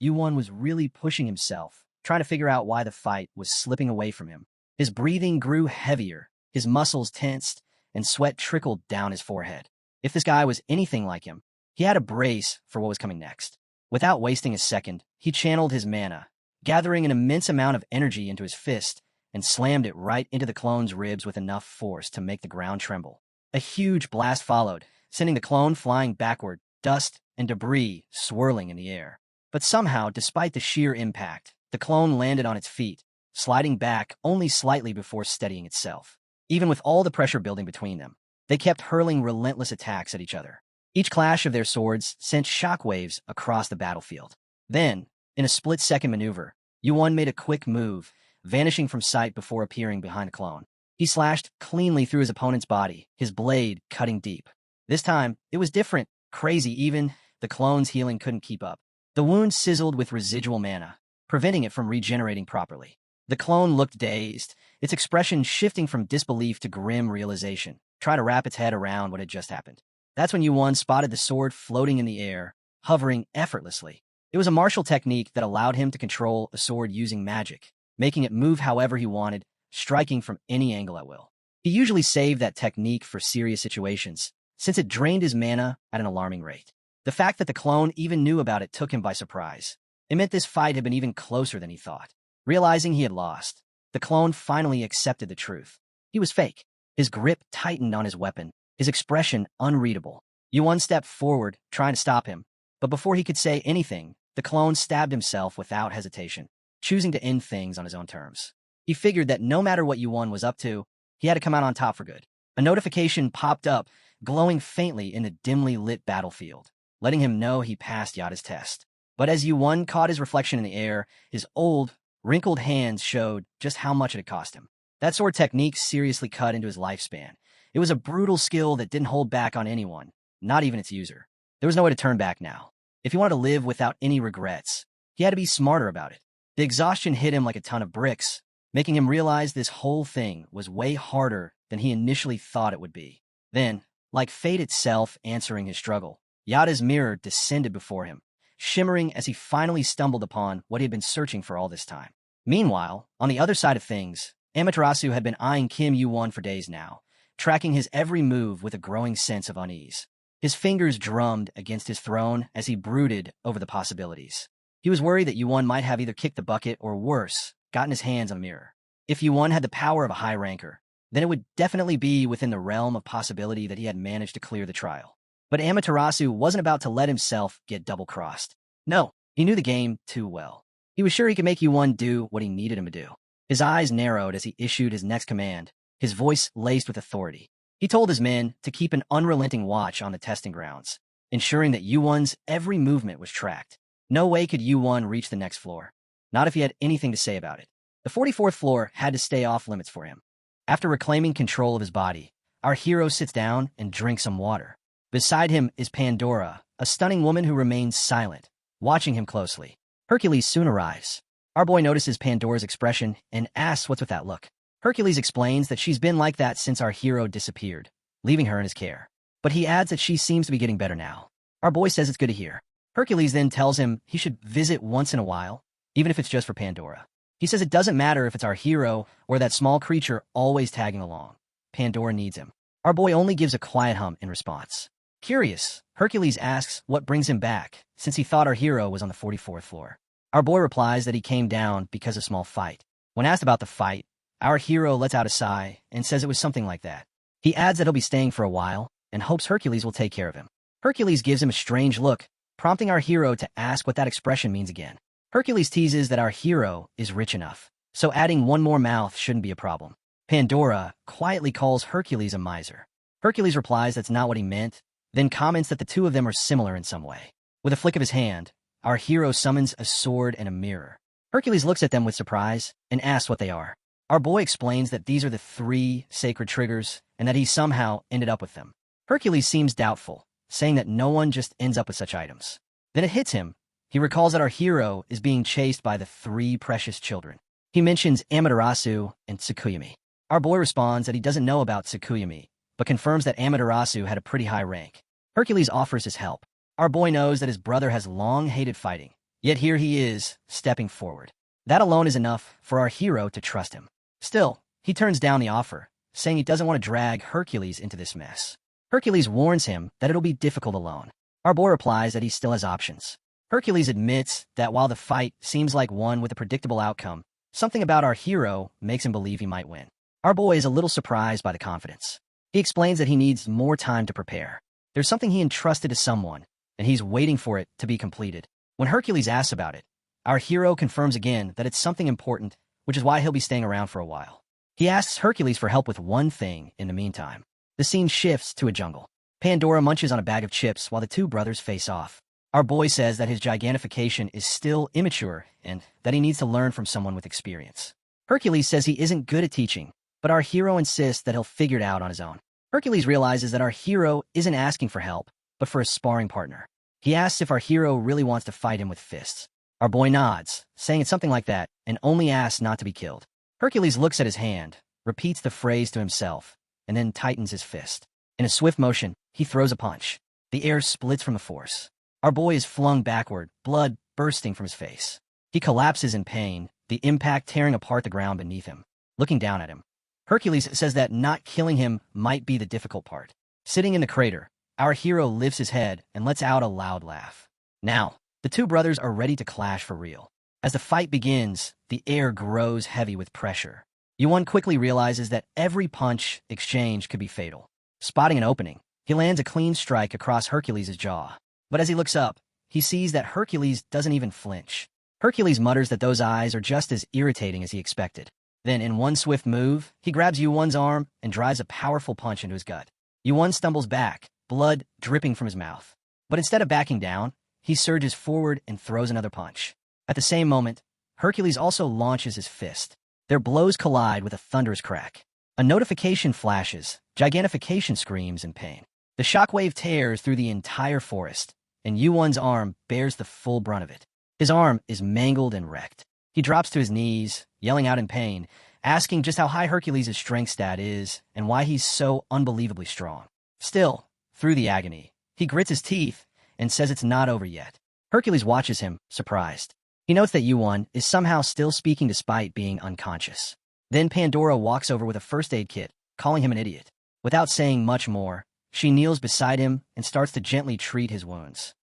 Yuan was really pushing himself, trying to figure out why the fight was slipping away from him. His breathing grew heavier, his muscles tensed, and sweat trickled down his forehead. If this guy was anything like him, he had a brace for what was coming next. Without wasting a second, he channeled his mana, gathering an immense amount of energy into his fist, and slammed it right into the clone's ribs with enough force to make the ground tremble. A huge blast followed, sending the clone flying backward, dust and debris swirling in the air. But somehow, despite the sheer impact, the clone landed on its feet, sliding back only slightly before steadying itself. Even with all the pressure building between them, they kept hurling relentless attacks at each other. Each clash of their swords sent shockwaves across the battlefield. Then, in a split-second maneuver, Yuan made a quick move, vanishing from sight before appearing behind the clone. He slashed cleanly through his opponent's body, his blade cutting deep. This time, it was different, crazy even. The clone's healing couldn't keep up. The wound sizzled with residual mana, preventing it from regenerating properly. The clone looked dazed, its expression shifting from disbelief to grim realization, trying to wrap its head around what had just happened. That's when Yuan spotted the sword floating in the air, hovering effortlessly. It was a martial technique that allowed him to control a sword using magic, making it move however he wanted, striking from any angle at will. He usually saved that technique for serious situations, since it drained his mana at an alarming rate. The fact that the clone even knew about it took him by surprise. It meant this fight had been even closer than he thought. Realizing he had lost, the clone finally accepted the truth. He was fake. His grip tightened on his weapon, his expression unreadable. Yuan stepped forward, trying to stop him, but before he could say anything, the clone stabbed himself without hesitation, choosing to end things on his own terms. He figured that no matter what Yuan was up to, he had to come out on top for good. A notification popped up, glowing faintly in the dimly lit battlefield, letting him know he passed Yada's test. But as Yuan caught his reflection in the air, his old, wrinkled hands showed just how much it had cost him. That sword technique seriously cut into his lifespan. It was a brutal skill that didn't hold back on anyone, not even its user. There was no way to turn back now. If he wanted to live without any regrets, he had to be smarter about it. The exhaustion hit him like a ton of bricks, making him realize this whole thing was way harder than he initially thought it would be. Then, like fate itself answering his struggle, Yada's mirror descended before him, shimmering as he finally stumbled upon what he had been searching for all this time. Meanwhile, on the other side of things, Amaterasu had been eyeing Kim Yuan for days now, tracking his every move with a growing sense of unease. His fingers drummed against his throne as he brooded over the possibilities. He was worried that Yuan might have either kicked the bucket or worse, gotten his hands on a mirror. If Yuan had the power of a high ranker, then it would definitely be within the realm of possibility that he had managed to clear the trial. But Amaterasu wasn't about to let himself get double-crossed. No, he knew the game too well. He was sure he could make Yuan do what he needed him to do. His eyes narrowed as he issued his next command, his voice laced with authority. He told his men to keep an unrelenting watch on the testing grounds, ensuring that Yuan's every movement was tracked. No way could Yuan reach the next floor, not if he had anything to say about it. The 44th floor had to stay off limits for him. After reclaiming control of his body, our hero sits down and drinks some water. Beside him is Pandora, a stunning woman who remains silent, watching him closely. Hercules soon arrives. Our boy notices Pandora's expression and asks what's with that look. Hercules explains that she's been like that since our hero disappeared, leaving her in his care. But he adds that she seems to be getting better now. Our boy says it's good to hear. Hercules then tells him he should visit once in a while, even if it's just for Pandora. He says it doesn't matter if it's our hero or that small creature always tagging along. Pandora needs him. Our boy only gives a quiet hum in response. Curious, Hercules asks what brings him back, since he thought our hero was on the 44th floor. Our boy replies that he came down because of a small fight. When asked about the fight, our hero lets out a sigh and says it was something like that. He adds that he'll be staying for a while and hopes Hercules will take care of him. Hercules gives him a strange look, prompting our hero to ask what that expression means again. Hercules teases that our hero is rich enough, so adding one more mouth shouldn't be a problem. Pandora quietly calls Hercules a miser. Hercules replies that's not what he meant, then comments that the two of them are similar in some way. With a flick of his hand, our hero summons a sword and a mirror. Hercules looks at them with surprise and asks what they are. Our boy explains that these are the 3 sacred triggers and that he somehow ended up with them. Hercules seems doubtful, saying that no one just ends up with such items. Then it hits him. He recalls that our hero is being chased by the 3 precious children. He mentions Amaterasu and Tsukuyami. Our boy responds that he doesn't know about Tsukuyami, but confirms that Amaterasu had a pretty high rank. Hercules offers his help. Our boy knows that his brother has long hated fighting, yet here he is, stepping forward. That alone is enough for our hero to trust him. Still, he turns down the offer, saying he doesn't want to drag Hercules into this mess. Hercules warns him that it'll be difficult alone. Our boy replies that he still has options. Hercules admits that while the fight seems like one with a predictable outcome, something about our hero makes him believe he might win. Our boy is a little surprised by the confidence. He explains that he needs more time to prepare. There's something he entrusted to someone, and he's waiting for it to be completed. When Hercules asks about it, our hero confirms again that it's something important, which is why he'll be staying around for a while. He asks Hercules for help with one thing in the meantime. The scene shifts to a jungle. Pandora munches on a bag of chips while the 2 brothers face off. Our boy says that his gigantification is still immature and that he needs to learn from someone with experience. Hercules says he isn't good at teaching, but our hero insists that he'll figure it out on his own. Hercules realizes that our hero isn't asking for help, but for a sparring partner. He asks if our hero really wants to fight him with fists. Our boy nods, saying it's something like that, and only asks not to be killed. Hercules looks at his hand, repeats the phrase to himself, and then tightens his fist. In a swift motion, he throws a punch. The air splits from the force. Our boy is flung backward, blood bursting from his face. He collapses in pain, the impact tearing apart the ground beneath him. Looking down at him, Hercules says that not killing him might be the difficult part. Sitting in the crater, our hero lifts his head and lets out a loud laugh. Now, The two brothers are ready to clash for real. As the fight begins, the air grows heavy with pressure. Yuan quickly realizes that every punch exchange could be fatal. Spotting an opening, he lands a clean strike across Hercules' jaw. But as he looks up, he sees that Hercules doesn't even flinch. Hercules mutters that those eyes are just as irritating as he expected. Then, in one swift move, he grabs Yuan's arm and drives a powerful punch into his gut. Yuan stumbles back, blood dripping from his mouth. But instead of backing down, he surges forward and throws another punch. At the same moment, Hercules also launches his fist. Their blows collide with a thunderous crack. A notification flashes, gigantification screams in pain. The shockwave tears through the entire forest, and Yuan's arm bears the full brunt of it. His arm is mangled and wrecked. He drops to his knees, yelling out in pain, asking just how high Hercules' strength stat is and why he's so unbelievably strong. Still, through the agony, he grits his teeth and says it's not over yet. Hercules watches him, surprised. He notes that Yuan is somehow still speaking despite being unconscious. Then Pandora walks over with a first aid kit, calling him an idiot. Without saying much more, she kneels beside him and starts to gently treat his wounds.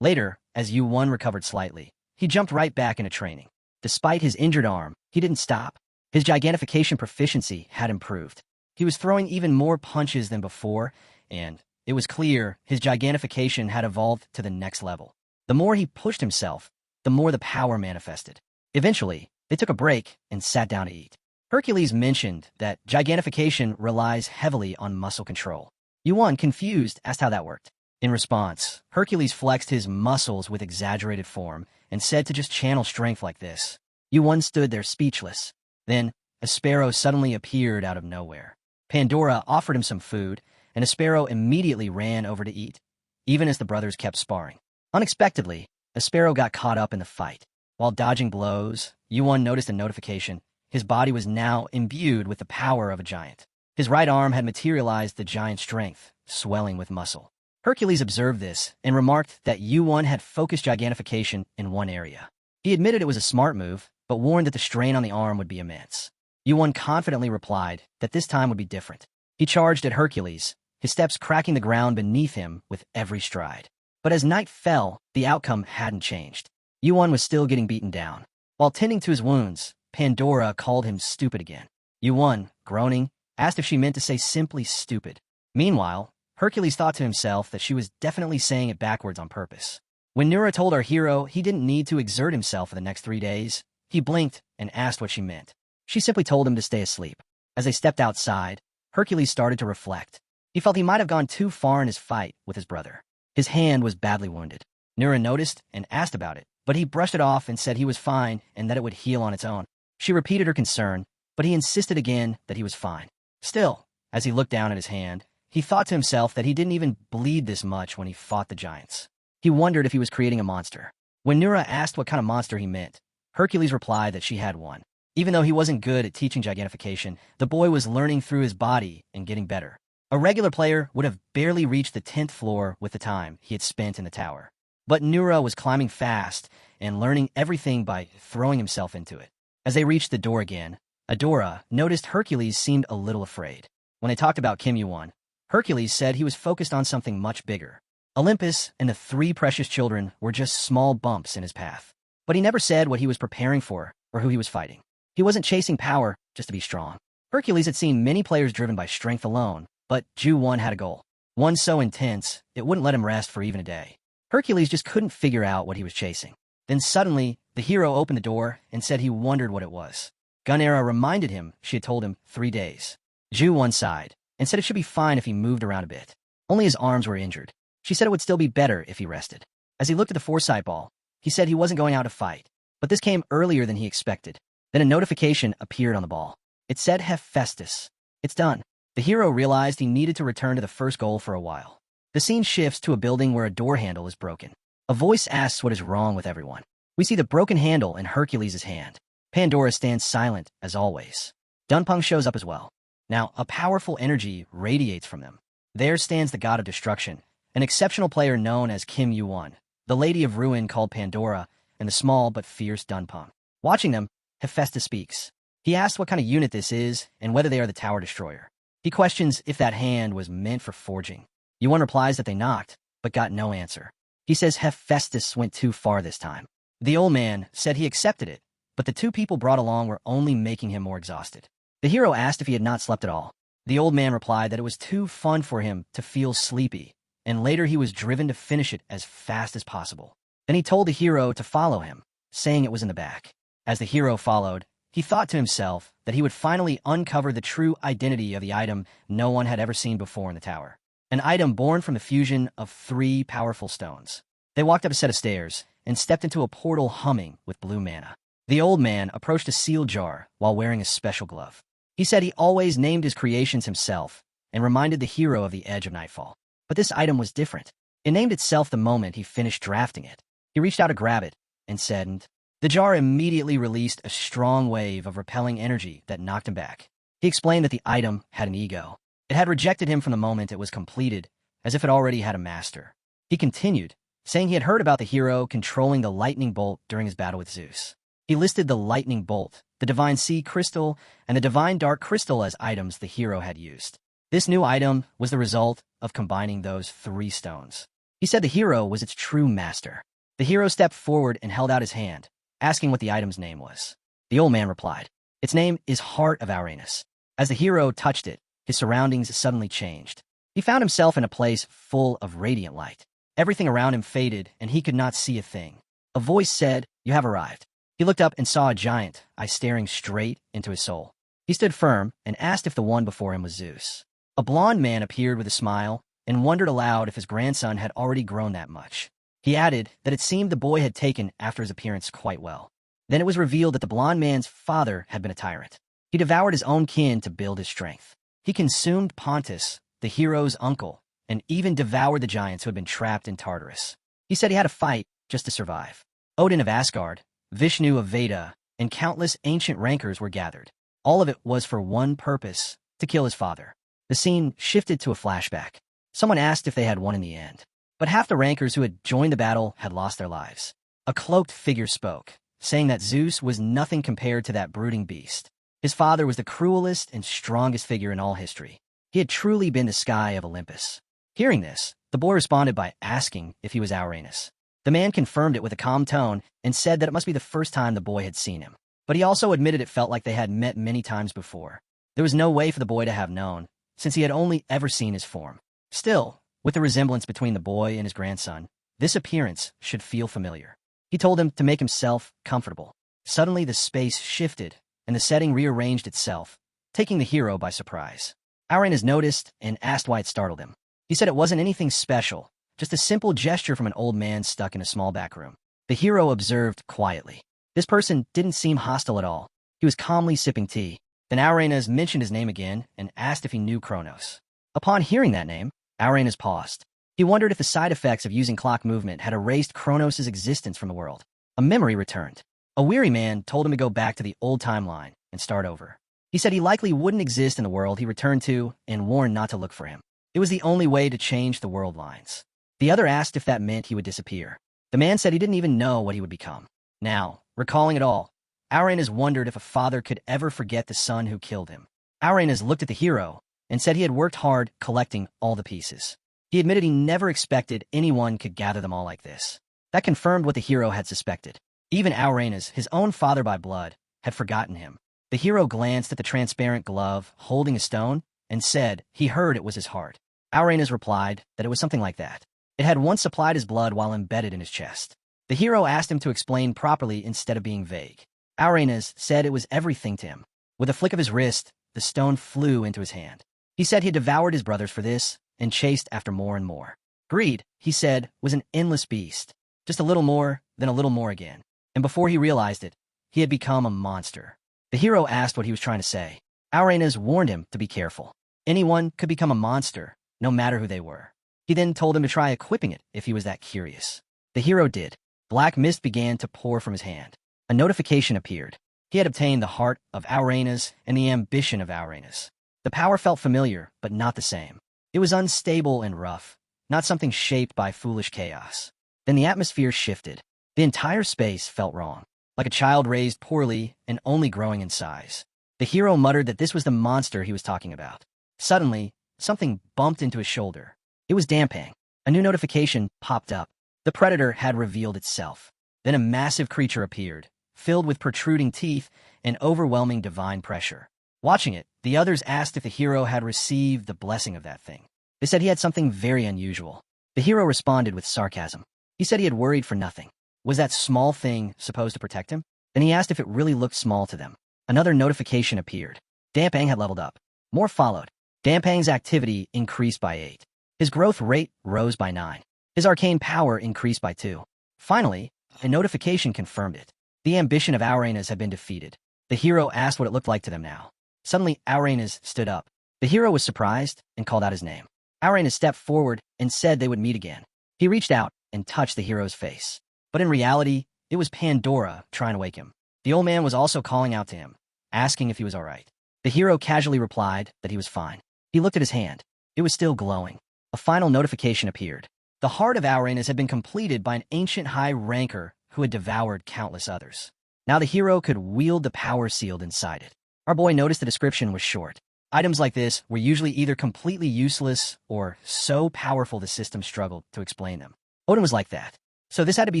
Later, as Yuan recovered slightly, he jumped right back into training. Despite his injured arm, he didn't stop. His gigantification proficiency had improved. He was throwing even more punches than before, and it was clear his gigantification had evolved to the next level. The more he pushed himself, the more the power manifested. Eventually, they took a break and sat down to eat. Hercules mentioned that gigantification relies heavily on muscle control. Yuan, confused, asked how that worked. In response, Hercules flexed his muscles with exaggerated form and said to just channel strength like this. Yuan stood there speechless. Then, a sparrow suddenly appeared out of nowhere. Pandora offered him some food, and a sparrow immediately ran over to eat, even as the brothers kept sparring. Unexpectedly, a sparrow got caught up in the fight. While dodging blows, Yuan noticed a notification. His body was now imbued with the power of a giant. His right arm had materialized the giant's strength, swelling with muscle. Hercules observed this and remarked that Yuan had focused gigantification in one area. He admitted it was a smart move, but warned that the strain on the arm would be immense. Yuan confidently replied that this time would be different. He charged at Hercules, his steps cracking the ground beneath him with every stride. But as night fell, the outcome hadn't changed. Yuan was still getting beaten down. While tending to his wounds, Pandora called him stupid again. Yuan, groaning, asked if she meant to say simply stupid. Meanwhile, Hercules thought to himself that she was definitely saying it backwards on purpose. When Nura told our hero he didn't need to exert himself for the next 3 days, he blinked and asked what she meant. She simply told him to stay asleep. As they stepped outside, Hercules started to reflect. He felt he might have gone too far in his fight with his brother. His hand was badly wounded. Nura noticed and asked about it, but he brushed it off and said he was fine and that it would heal on its own. She repeated her concern, but he insisted again that he was fine. Still, as he looked down at his hand, he thought to himself that he didn't even bleed this much when he fought the giants. He wondered if he was creating a monster. When Nura asked what kind of monster he meant, Hercules replied that she had one. Even though he wasn't good at teaching gigantification, the boy was learning through his body and getting better. A regular player would have barely reached the 10th floor with the time he had spent in the tower. But Nura was climbing fast and learning everything by throwing himself into it. As they reached the door again, Adora noticed Hercules seemed a little afraid. When they talked about Kim Yuan, Hercules said he was focused on something much bigger. Olympus and the 3 precious children were just small bumps in his path. But he never said what he was preparing for or who he was fighting. He wasn't chasing power just to be strong. Hercules had seen many players driven by strength alone, but Ju-1 had a goal. One so intense, it wouldn't let him rest for even a day. Hercules just couldn't figure out what he was chasing. Then suddenly, the hero opened the door and said he wondered what it was. Gunera reminded him she had told him 3 days. Ju-1 sighed and said it should be fine if he moved around a bit. Only his arms were injured. She said it would still be better if he rested. As he looked at the foresight ball, he said he wasn't going out to fight. But this came earlier than he expected. Then a notification appeared on the ball. It said Hephaestus. It's done. The hero realized he needed to return to the first goal for a while. The scene shifts to a building where a door handle is broken. A voice asks what is wrong with everyone. We see the broken handle in Hercules' hand. Pandora stands silent, as always. Dunpung shows up as well. Now, a powerful energy radiates from them. There stands the god of destruction, an exceptional player known as Kim Yuan, the lady of ruin called Pandora, and the small but fierce Dunpung. Watching them, Hephaestus speaks. He asks what kind of unit this is and whether they are the tower destroyer. He questions if that hand was meant for forging. Yuan replies that they knocked, but got no answer. He says Hephaestus went too far this time. The old man said he accepted it, but the two people brought along were only making him more exhausted. The hero asked if he had not slept at all. The old man replied that it was too fun for him to feel sleepy, and later he was driven to finish it as fast as possible. Then he told the hero to follow him, saying it was in the back. As the hero followed, he thought to himself that he would finally uncover the true identity of the item no one had ever seen before in the tower. An item born from the fusion of 3 powerful stones. They walked up a set of stairs and stepped into a portal humming with blue mana. The old man approached a sealed jar while wearing a special glove. He said he always named his creations himself and reminded the hero of the edge of nightfall. But this item was different. It named itself the moment he finished drafting it. He reached out to grab it and said, and the jar immediately released a strong wave of repelling energy that knocked him back. He explained that the item had an ego. It had rejected him from the moment it was completed, as if it already had a master. He continued, saying he had heard about the hero controlling the lightning bolt during his battle with Zeus. He listed the lightning bolt, the divine sea crystal, and the divine dark crystal as items the hero had used. This new item was the result of combining those 3 stones. He said the hero was its true master. The hero stepped forward and held out his hand, asking what the item's name was. The old man replied, its name is Heart of Uranus. As the hero touched it, his surroundings suddenly changed. He found himself in a place full of radiant light. Everything around him faded, and he could not see a thing. A voice said, "You have arrived." He looked up and saw a giant, eyes staring straight into his soul. He stood firm and asked if the one before him was Zeus. A blond man appeared with a smile and wondered aloud if his grandson had already grown that much. He added that it seemed the boy had taken after his appearance quite well. Then it was revealed that the blond man's father had been a tyrant. He devoured his own kin to build his strength. He consumed Pontus, the hero's uncle, and even devoured the giants who had been trapped in Tartarus. He said he had to fight just to survive. Odin of Asgard, Vishnu of Veda, and countless ancient rankers were gathered. All of it was for one purpose, to kill his father. The scene shifted to a flashback. Someone asked if they had won in the end, but half the rankers who had joined the battle had lost their lives. A cloaked figure spoke, saying that Zeus was nothing compared to that brooding beast. His father was the cruelest and strongest figure in all history. He had truly been the sky of Olympus. Hearing this, the boy responded by asking if he was Uranus. The man confirmed it with a calm tone and said that it must be the first time the boy had seen him. But he also admitted it felt like they had met many times before. There was no way for the boy to have known, since he had only ever seen his form. Still, with the resemblance between the boy and his grandson, this appearance should feel familiar. He told him to make himself comfortable. Suddenly the space shifted, and the setting rearranged itself, taking the hero by surprise. Uranus noticed and asked why it startled him. He said it wasn't anything special, just a simple gesture from an old man stuck in a small back room. The hero observed quietly. This person didn't seem hostile at all. He was calmly sipping tea. Then Uranus mentioned his name again and asked if he knew Kronos. Upon hearing that name, Uranus paused. He wondered if the side effects of using clock movement had erased Kronos' existence from the world. A memory returned. A weary man told him to go back to the old timeline and start over. He said he likely wouldn't exist in the world he returned to and warned not to look for him. It was the only way to change the world lines. The other asked if that meant he would disappear. The man said he didn't even know what he would become. Now, recalling it all, Uranus wondered if a father could ever forget the son who killed him. Uranus looked at the hero and said he had worked hard collecting all the pieces. He admitted he never expected anyone could gather them all like this. That confirmed what the hero had suspected. Even Uranus, his own father by blood, had forgotten him. The hero glanced at the transparent glove holding a stone and said he heard it was his heart. Uranus replied that it was something like that. It had once supplied his blood while embedded in his chest. The hero asked him to explain properly instead of being vague. Uranus said it was everything to him. With a flick of his wrist, the stone flew into his hand. He said he had devoured his brothers for this and chased after more and more. Greed, he said, was an endless beast. Just a little more, then a little more again. And before he realized it, he had become a monster. The hero asked what he was trying to say. Uranus warned him to be careful. Anyone could become a monster, no matter who they were. He then told him to try equipping it if he was that curious. The hero did. Black mist began to pour from his hand. A notification appeared. He had obtained the heart of Uranus and the ambition of Uranus. The power felt familiar, but not the same. It was unstable and rough, not something shaped by foolish chaos. Then the atmosphere shifted. The entire space felt wrong, like a child raised poorly and only growing in size. The hero muttered that this was the monster he was talking about. Suddenly, something bumped into his shoulder. It was Dampang. A new notification popped up. The predator had revealed itself. Then a massive creature appeared, filled with protruding teeth and overwhelming divine pressure. Watching it, the others asked if the hero had received the blessing of that thing. They said he had something very unusual. The hero responded with sarcasm. He said he had worried for nothing. Was that small thing supposed to protect him? Then he asked if it really looked small to them. Another notification appeared. Dampang had leveled up. More followed. Dampang's activity increased by 8. His growth rate rose by 9. His arcane power increased by 2. Finally, a notification confirmed it. The ambition of Auranas had been defeated. The hero asked what it looked like to them now. Suddenly, Auranas stood up. The hero was surprised and called out his name. Auranas stepped forward and said they would meet again. He reached out and touched the hero's face. But in reality, it was Pandora trying to wake him. The old man was also calling out to him, asking if he was all right. The hero casually replied that he was fine. He looked at his hand. It was still glowing. A final notification appeared. The heart of Auranas had been completed by an ancient high ranker who had devoured countless others. Now the hero could wield the power sealed inside it. Our boy noticed the description was short. Items like this were usually either completely useless or so powerful the system struggled to explain them. Odin was like that. So this had to be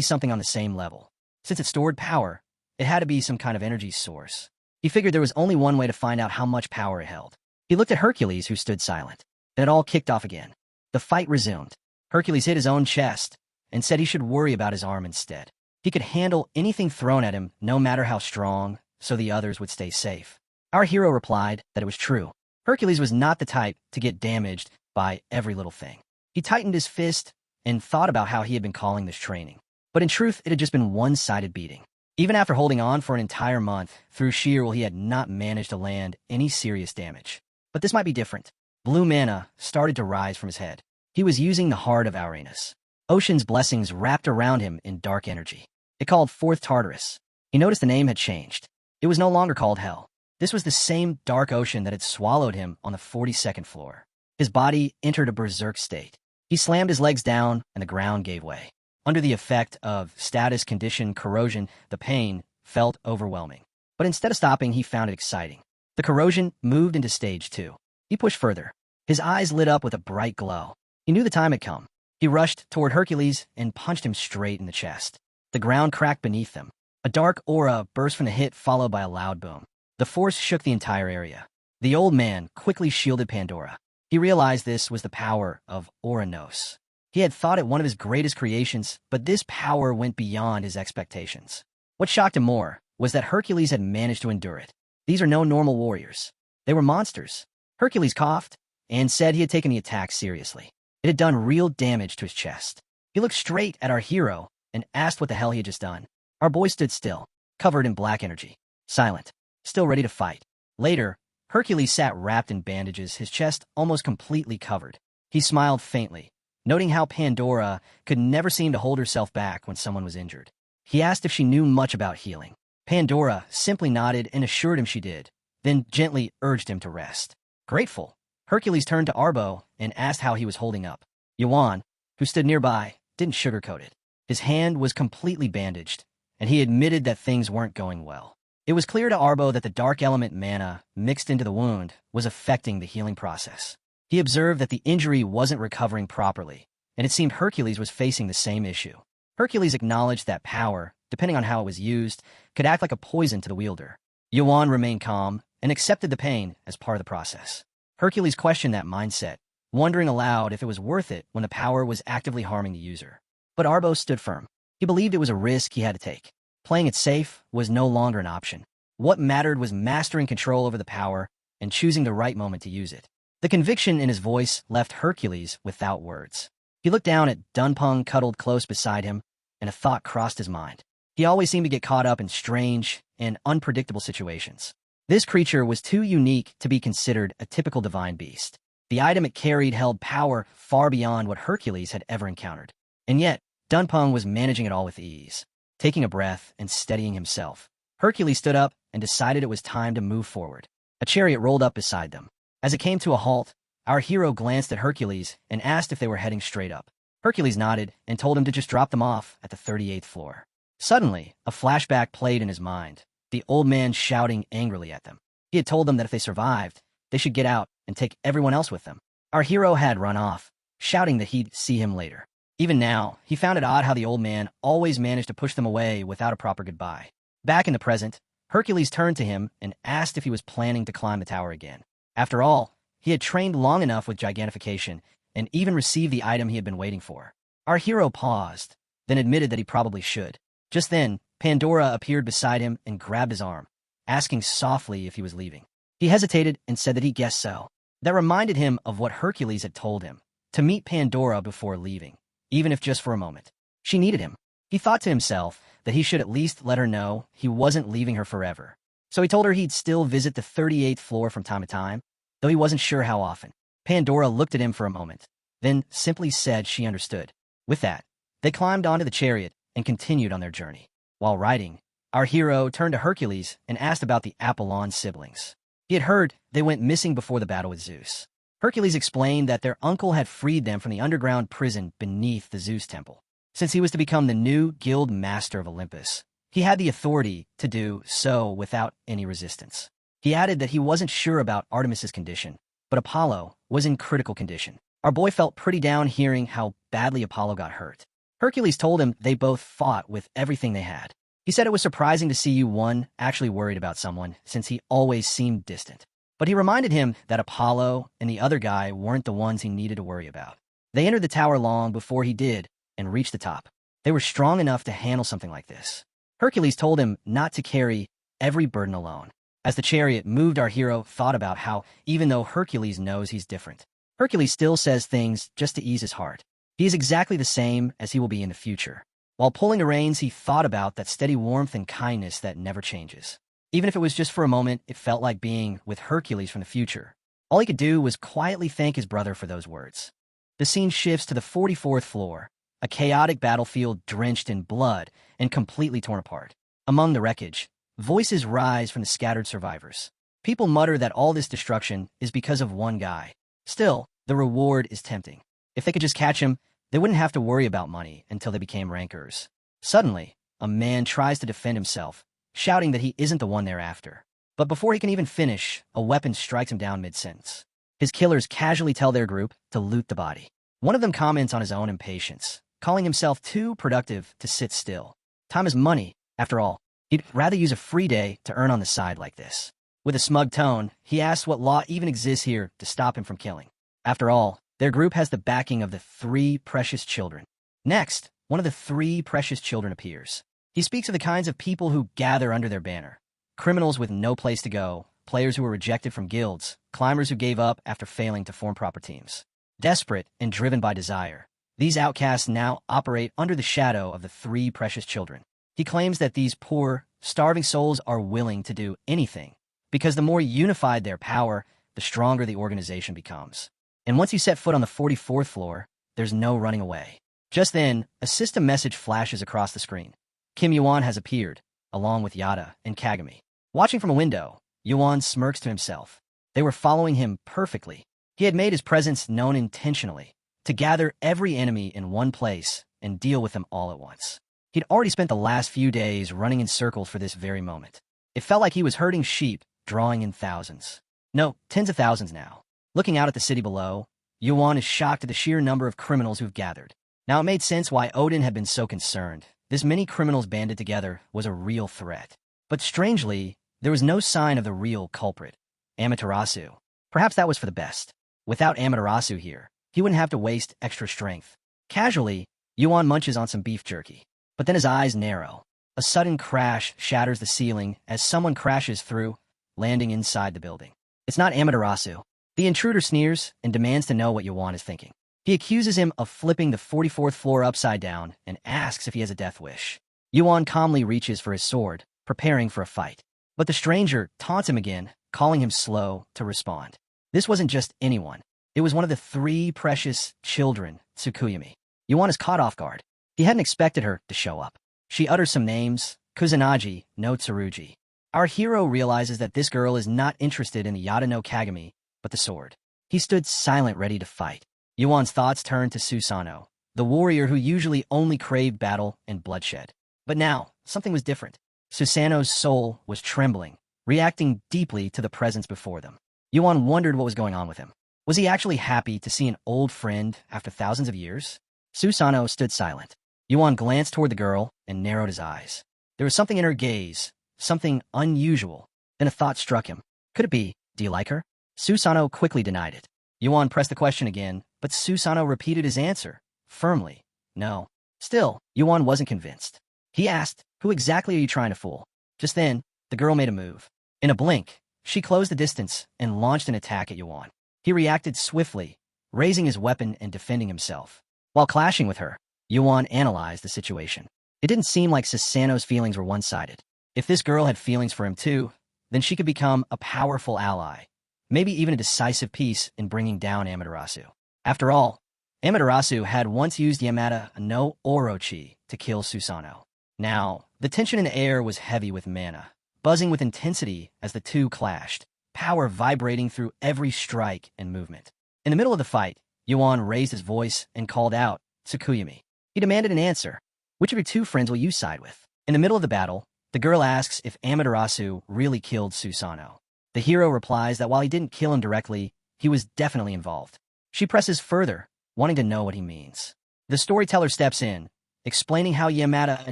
something on the same level. Since it stored power, it had to be some kind of energy source. He figured there was only one way to find out how much power it held. He looked at Hercules, who stood silent. Then it all kicked off again. The fight resumed. Hercules hit his own chest and said he should worry about his arm instead. He could handle anything thrown at him, no matter how strong, so the others would stay safe. Our hero replied that it was true. Hercules was not the type to get damaged by every little thing. He tightened his fist and thought about how he had been calling this training. But in truth, it had just been one-sided beating. Even after holding on for an entire month, through sheer will he had not managed to land any serious damage. But this might be different. Blue mana started to rise from his head. He was using the heart of Auranas. Ocean's blessings wrapped around him in dark energy. It called forth Tartarus. He noticed the name had changed. It was no longer called Hell. This was the same dark ocean that had swallowed him on the 42nd floor. His body entered a berserk state. He slammed his legs down, and the ground gave way. Under the effect of status, condition, corrosion, the pain felt overwhelming. But instead of stopping, he found it exciting. The corrosion moved into stage 2. He pushed further. His eyes lit up with a bright glow. He knew the time had come. He rushed toward Hercules and punched him straight in the chest. The ground cracked beneath them. A dark aura burst from the hit, followed by a loud boom. The force shook the entire area. The old man quickly shielded Pandora. He realized this was the power of Kronos. He had thought it one of his greatest creations, but this power went beyond his expectations. What shocked him more was that Hercules had managed to endure it. These are no normal warriors. They were monsters. Hercules coughed and said he had taken the attack seriously. It had done real damage to his chest. He looked straight at our hero and asked what the hell he had just done. Our boy stood still, covered in black energy, silent, still ready to fight. Later, Hercules sat wrapped in bandages, his chest almost completely covered. He smiled faintly, noting how Pandora could never seem to hold herself back when someone was injured. He asked if she knew much about healing. Pandora simply nodded and assured him she did, then gently urged him to rest. Grateful, Hercules turned to Arbo and asked how he was holding up. Yuan, who stood nearby, didn't sugarcoat it. His hand was completely bandaged, and he admitted that things weren't going well. It was clear to Arbo that the dark element mana mixed into the wound was affecting the healing process. He observed that the injury wasn't recovering properly, and it seemed Hercules was facing the same issue. Hercules acknowledged that power, depending on how it was used, could act like a poison to the wielder. Yuan remained calm and accepted the pain as part of the process. Hercules questioned that mindset, wondering aloud if it was worth it when the power was actively harming the user. But Arbo stood firm. He believed it was a risk he had to take. Playing it safe was no longer an option. What mattered was mastering control over the power and choosing the right moment to use it. The conviction in his voice left Hercules without words. He looked down at Dunpung cuddled close beside him, and a thought crossed his mind. He always seemed to get caught up in strange and unpredictable situations. This creature was too unique to be considered a typical divine beast. The item it carried held power far beyond what Hercules had ever encountered. And yet, Dunpung was managing it all with ease. Taking a breath and steadying himself, Hercules stood up and decided it was time to move forward. A chariot rolled up beside them. As it came to a halt, our hero glanced at Hercules and asked if they were heading straight up. Hercules nodded and told him to just drop them off at the 38th floor. Suddenly, a flashback played in his mind, the old man shouting angrily at them. He had told them that if they survived, they should get out and take everyone else with them. Our hero had run off, shouting that he'd see him later. Even now, he found it odd how the old man always managed to push them away without a proper goodbye. Back in the present, Hercules turned to him and asked if he was planning to climb the tower again. After all, he had trained long enough with gigantification and even received the item he had been waiting for. Our hero paused, then admitted that he probably should. Just then, Pandora appeared beside him and grabbed his arm, asking softly if he was leaving. He hesitated and said that he guessed so. That reminded him of what Hercules had told him, to meet Pandora before leaving, even if just for a moment. She needed him. He thought to himself that he should at least let her know he wasn't leaving her forever. So he told her he'd still visit the 38th floor from time to time, though he wasn't sure how often. Pandora looked at him for a moment, then simply said she understood. With that, they climbed onto the chariot and continued on their journey. While riding, our hero turned to Hercules and asked about the Apollon siblings. He had heard they went missing before the battle with Zeus. Hercules explained that their uncle had freed them from the underground prison beneath the Zeus temple. Since he was to become the new guild master of Olympus, he had the authority to do so without any resistance. He added that he wasn't sure about Artemis's condition, but Apollo was in critical condition. Our boy felt pretty down hearing how badly Apollo got hurt. Hercules told him they both fought with everything they had. He said it was surprising to see Yuan actually worried about someone, since he always seemed distant. But he reminded him that Apollo and the other guy weren't the ones he needed to worry about. They entered the tower long before he did and reached the top. They were strong enough to handle something like this. Hercules told him not to carry every burden alone. As the chariot moved, our hero thought about how, even though Hercules knows he's different, Hercules still says things just to ease his heart. He is exactly the same as he will be in the future. While pulling the reins, he thought about that steady warmth and kindness that never changes. Even if it was just for a moment, it felt like being with Hercules from the future. All he could do was quietly thank his brother for those words. The scene shifts to the 44th floor, a chaotic battlefield drenched in blood and completely torn apart. Among the wreckage, voices rise from the scattered survivors. People mutter that all this destruction is because of one guy. Still, the reward is tempting. If they could just catch him, they wouldn't have to worry about money until they became rankers. Suddenly, a man tries to defend himself, shouting that he isn't the one they're after. But before he can even finish, a weapon strikes him down mid-sentence. His killers casually tell their group to loot the body. One of them comments on his own impatience, calling himself too productive to sit still. Time is money, after all. He'd rather use a free day to earn on the side like this. With a smug tone, he asks what law even exists here to stop him from killing. After all, their group has the backing of the 3 precious children. Next, one of the 3 precious children appears. He speaks of the kinds of people who gather under their banner. Criminals with no place to go, players who were rejected from guilds, climbers who gave up after failing to form proper teams. Desperate and driven by desire, these outcasts now operate under the shadow of the 3 precious children. He claims that these poor, starving souls are willing to do anything, because the more unified their power, the stronger the organization becomes. And once you set foot on the 44th floor, there's no running away. Just then, a system message flashes across the screen. Kim Yuan has appeared, along with Yada and Kagami. Watching from a window, Yuan smirks to himself. They were following him perfectly. He had made his presence known intentionally, to gather every enemy in one place and deal with them all at once. He'd already spent the last few days running in circles for this very moment. It felt like he was herding sheep, drawing in thousands. No, tens of thousands now. Looking out at the city below, Yuan is shocked at the sheer number of criminals who've gathered. Now it made sense why Odin had been so concerned. This many criminals banded together was a real threat. But strangely, there was no sign of the real culprit, Amaterasu. Perhaps that was for the best. Without Amaterasu here, he wouldn't have to waste extra strength. Casually, Yuan munches on some beef jerky. But then his eyes narrow. A sudden crash shatters the ceiling as someone crashes through, landing inside the building. It's not Amaterasu. The intruder sneers and demands to know what Yuan is thinking. He accuses him of flipping the 44th floor upside down and asks if he has a death wish. Yuan calmly reaches for his sword, preparing for a fight. But the stranger taunts him again, calling him slow to respond. This wasn't just anyone. It was one of the 3 precious children, Tsukuyami. Yuan is caught off guard. He hadn't expected her to show up. She utters some names, Kusanagi no Tsurugi. Our hero realizes that this girl is not interested in the Yada no Kagami, but the sword. He stood silent, ready to fight. Yuan's thoughts turned to Susenu, the warrior who usually only craved battle and bloodshed. But now, something was different. Susanu's soul was trembling, reacting deeply to the presence before them. Yuan wondered what was going on with him. Was he actually happy to see an old friend after thousands of years? Susano stood silent. Yuan glanced toward the girl and narrowed his eyes. There was something in her gaze, something unusual. Then a thought struck him. Could it be, do you like her? Susano quickly denied it. Yuan pressed the question again, but Susano repeated his answer, firmly. No. Still, Yuan wasn't convinced. He asked, who exactly are you trying to fool? Just then, the girl made a move. In a blink, she closed the distance and launched an attack at Yuan. He reacted swiftly, raising his weapon and defending himself. While clashing with her, Yuan analyzed the situation. It didn't seem like Susano's feelings were one-sided. If this girl had feelings for him too, then she could become a powerful ally, maybe even a decisive piece in bringing down Amaterasu. After all, Amaterasu had once used Yamada no Orochi to kill Susano. Now, the tension in the air was heavy with mana, buzzing with intensity as the two clashed, power vibrating through every strike and movement. In the middle of the fight, Yuan raised his voice and called out, Tsukuyami. He demanded an answer. Which of your two friends will you side with? In the middle of the battle, the girl asks if Amaterasu really killed Susano. The hero replies that while he didn't kill him directly, he was definitely involved. She presses further, wanting to know what he means. The storyteller steps in, explaining how Yamada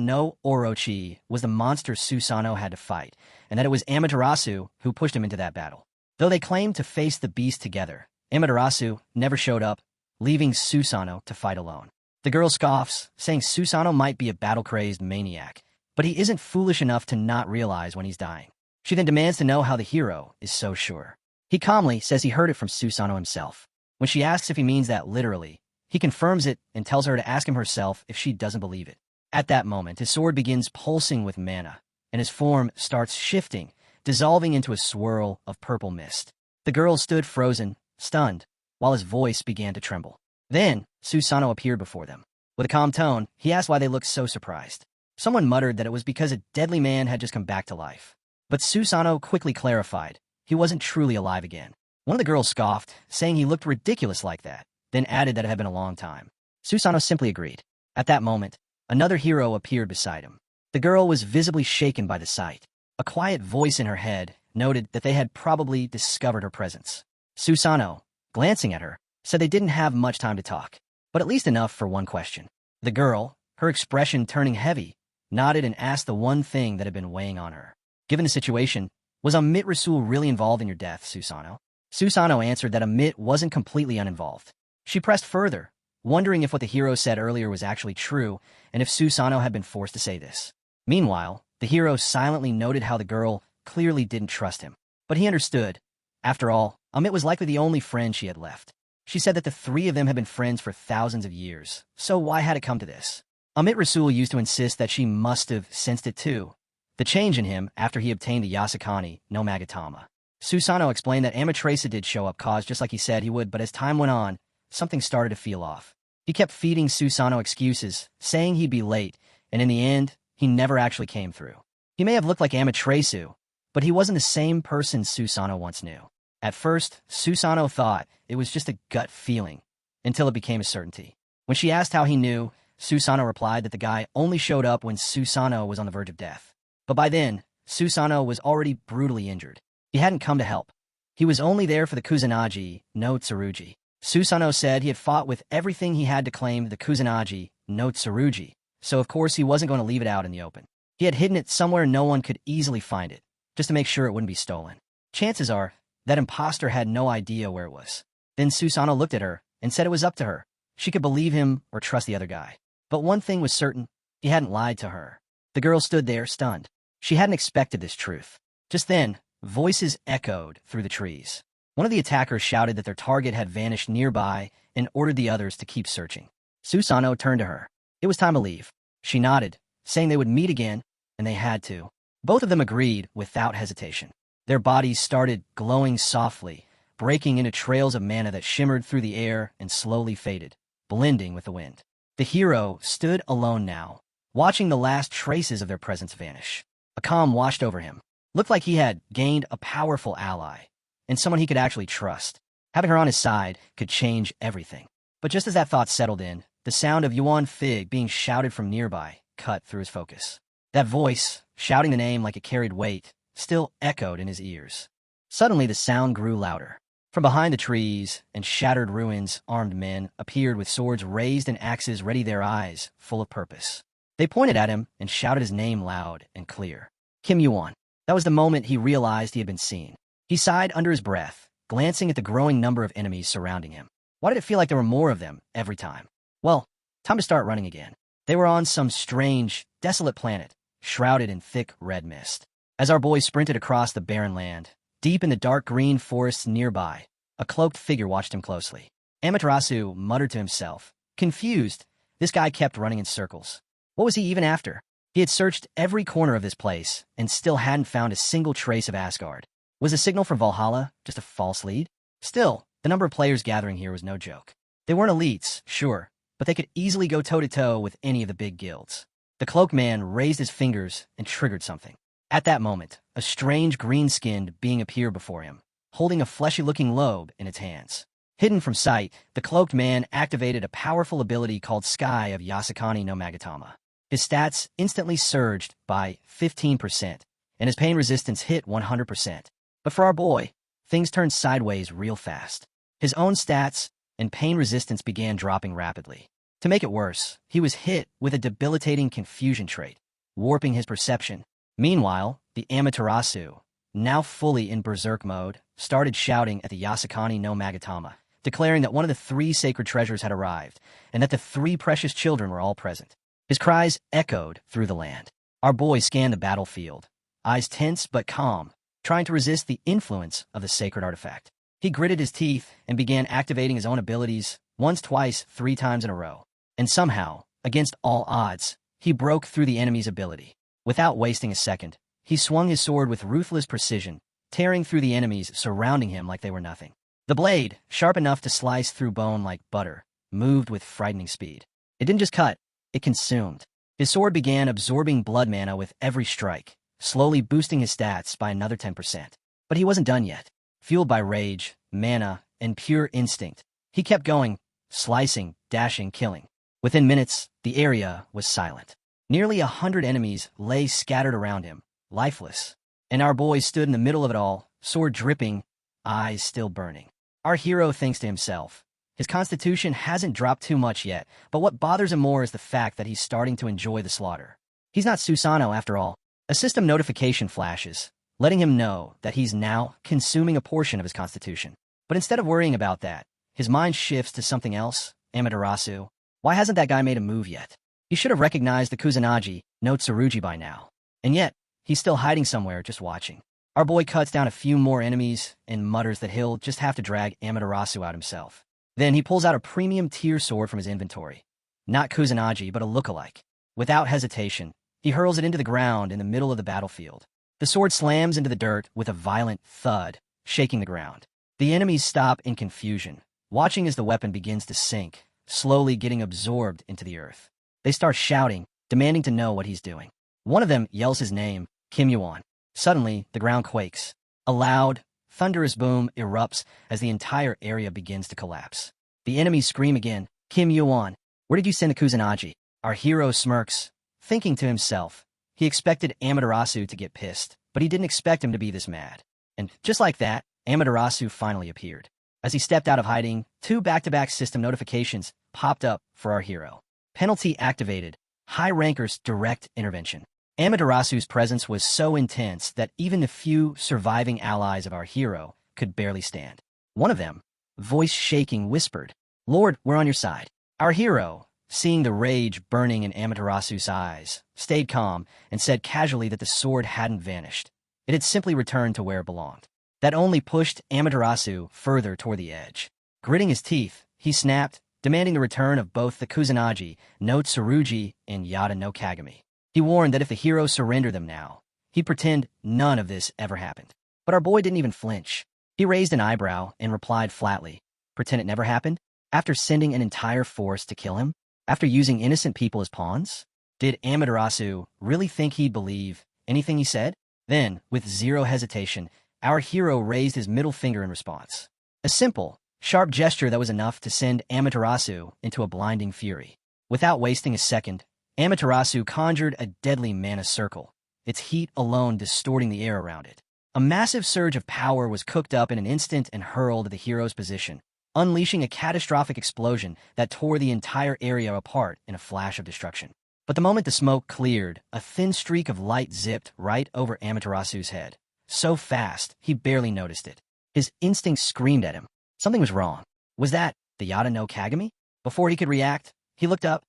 no Orochi was the monster Susano had to fight, and that it was Amaterasu who pushed him into that battle. Though they claimed to face the beast together, Amaterasu never showed up, leaving Susano to fight alone. The girl scoffs, saying Susano might be a battle-crazed maniac, but he isn't foolish enough to not realize when he's dying. She then demands to know how the hero is so sure. He calmly says he heard it from Susano himself. When she asks if he means that literally, he confirms it and tells her to ask him herself if she doesn't believe it. At that moment, his sword begins pulsing with mana, and his form starts shifting, dissolving into a swirl of purple mist. The girl stood frozen, stunned, while his voice began to tremble. Then, Susano appeared before them. With a calm tone, he asked why they looked so surprised. Someone muttered that it was because a deadly man had just come back to life. But Susano quickly clarified, he wasn't truly alive again. One of the girls scoffed, saying he looked ridiculous like that, then added that it had been a long time. Susano simply agreed. At that moment, another hero appeared beside him. The girl was visibly shaken by the sight. A quiet voice in her head noted that they had probably discovered her presence. Susano, glancing at her, said they didn't have much time to talk, but at least enough for one question. The girl, her expression turning heavy, nodded and asked the one thing that had been weighing on her. Given the situation, was Amit Rasul really involved in your death, Susano? Susano answered that Amit wasn't completely uninvolved. She pressed further, wondering if what the hero said earlier was actually true, and if Susano had been forced to say this. Meanwhile, the hero silently noted how the girl clearly didn't trust him. But he understood. After all, Amit was likely the only friend she had left. She said that the three of them had been friends for thousands of years, so why had it come to this? Amit Rasul used to insist that she must have sensed it too, the change in him after he obtained the Yasakani no Magatama. Susano explained that Amaterasu did show up cause just like he said he would, but as time went on, something started to feel off. He kept feeding Susano excuses, saying he'd be late, and in the end, he never actually came through. He may have looked like Amaterasu, but he wasn't the same person Susano once knew. At first, Susano thought it was just a gut feeling, until it became a certainty. When she asked how he knew, Susano replied that the guy only showed up when Susano was on the verge of death. But by then, Susano was already brutally injured. He hadn't come to help. He was only there for the Kusanagi no Tsurugi. Susano said he had fought with everything he had to claim the Kusanagi no Tsurugi, so of course he wasn't going to leave it out in the open. He had hidden it somewhere no one could easily find it, just to make sure it wouldn't be stolen. Chances are, that imposter had no idea where it was. Then Susano looked at her and said it was up to her. She could believe him or trust the other guy. But one thing was certain, he hadn't lied to her. The girl stood there, stunned. She hadn't expected this truth. Just then, voices echoed through the trees. One of the attackers shouted that their target had vanished nearby and ordered the others to keep searching. Susano turned to her. It was time to leave. She nodded, saying they would meet again, and they had to. Both of them agreed without hesitation. Their bodies started glowing softly, breaking into trails of mana that shimmered through the air and slowly faded, blending with the wind. The hero stood alone now, watching the last traces of their presence vanish. A calm washed over him. Looked like he had gained a powerful ally, and someone he could actually trust. Having her on his side could change everything. But just as that thought settled in, the sound of Yuan Fig being shouted from nearby cut through his focus. That voice, shouting the name like it carried weight, still echoed in his ears. Suddenly the sound grew louder. From behind the trees and shattered ruins, armed men appeared with swords raised and axes ready, their eyes full of purpose. They pointed at him and shouted his name loud and clear. Kim Yuan. That was the moment he realized he had been seen. He sighed under his breath, glancing at the growing number of enemies surrounding him. Why did it feel like there were more of them every time? Well, time to start running again. They were on some strange, desolate planet, shrouded in thick red mist. As our boy sprinted across the barren land, deep in the dark green forests nearby, a cloaked figure watched him closely. Amaterasu muttered to himself. Confused, this guy kept running in circles. What was he even after? He had searched every corner of this place and still hadn't found a single trace of Asgard. Was the signal from Valhalla just a false lead? Still, the number of players gathering here was no joke. They weren't elites, sure, but they could easily go toe-to-toe with any of the big guilds. The cloaked man raised his fingers and triggered something. At that moment, a strange green-skinned being appeared before him, holding a fleshy-looking lobe in its hands. Hidden from sight, the cloaked man activated a powerful ability called Sky of Yasakani no Magatama. His stats instantly surged by 15%, and his pain resistance hit 100%. But for our boy, things turned sideways real fast. His own stats and pain resistance began dropping rapidly. To make it worse, he was hit with a debilitating confusion trait, warping his perception. Meanwhile, the Amaterasu, now fully in berserk mode, started shouting at the Yasakani no Magatama, declaring that one of the 3 sacred treasures had arrived, and that the 3 precious children were all present. His cries echoed through the land. Our boy scanned the battlefield, eyes tense but calm, trying to resist the influence of the sacred artifact. He gritted his teeth and began activating his own abilities once, twice, 3 times in a row. And somehow, against all odds, he broke through the enemy's ability. Without wasting a second, he swung his sword with ruthless precision, tearing through the enemies surrounding him like they were nothing. The blade, sharp enough to slice through bone like butter, moved with frightening speed. It didn't just cut, it consumed. His sword began absorbing blood mana with every strike, slowly boosting his stats by another 10%. But he wasn't done yet. Fueled by rage, mana, and pure instinct, he kept going, slicing, dashing, killing. Within minutes, the area was silent. Nearly 100 enemies lay scattered around him, lifeless. And our boy stood in the middle of it all, sword dripping, eyes still burning. Our hero thinks to himself, his constitution hasn't dropped too much yet, but what bothers him more is the fact that he's starting to enjoy the slaughter. He's not Susenu after all. A system notification flashes, letting him know that he's now consuming a portion of his constitution. But instead of worrying about that, his mind shifts to something else. Amaterasu. Why hasn't that guy made a move yet? He should have recognized the Kusanagi no Tsurugi by now. And yet, he's still hiding somewhere just watching. Our boy cuts down a few more enemies and mutters that he'll just have to drag Amaterasu out himself. Then he pulls out a premium tier sword from his inventory. Not Kusanagi, but a lookalike. Without hesitation, he hurls it into the ground in the middle of the battlefield. The sword slams into the dirt with a violent thud, shaking the ground. The enemies stop in confusion, watching as the weapon begins to sink, slowly getting absorbed into the earth. They start shouting, demanding to know what he's doing. One of them yells his name, Kim Yuan. Suddenly, the ground quakes. A loud, thunderous boom erupts as the entire area begins to collapse. The enemies scream again, Kim Yuan, where did you send the Kusanagi? Our hero smirks, thinking to himself. He expected Amaterasu to get pissed, but he didn't expect him to be this mad. And just like that, Amaterasu finally appeared. As he stepped out of hiding, 2 back-to-back system notifications popped up for our hero. Penalty activated. High Ranker's direct intervention. Amaterasu's presence was so intense that even the few surviving allies of our hero could barely stand. One of them, voice shaking, whispered, Lord, we're on your side. Our hero, seeing the rage burning in Amaterasu's eyes, stayed calm and said casually that the sword hadn't vanished. It had simply returned to where it belonged. That only pushed Amaterasu further toward the edge. Gritting his teeth, he snapped, demanding the return of both the Kusanagi no Tsurugi and Yada no Kagami. He warned that if the hero surrendered them now, he'd pretend none of this ever happened. But our boy didn't even flinch. He raised an eyebrow and replied flatly, pretend it never happened? After sending an entire force to kill him? After using innocent people as pawns? Did Amaterasu really think he'd believe anything he said? Then, with zero hesitation, our hero raised his middle finger in response. A simple, sharp gesture that was enough to send Amaterasu into a blinding fury. Without wasting a second, Amaterasu conjured a deadly mana circle, its heat alone distorting the air around it. A massive surge of power was cooked up in an instant and hurled at the hero's position, unleashing a catastrophic explosion that tore the entire area apart in a flash of destruction. But the moment the smoke cleared, a thin streak of light zipped right over Amaterasu's head. So fast, he barely noticed it. His instincts screamed at him. Something was wrong. Was that the Yata no Kagami? Before he could react, he looked up,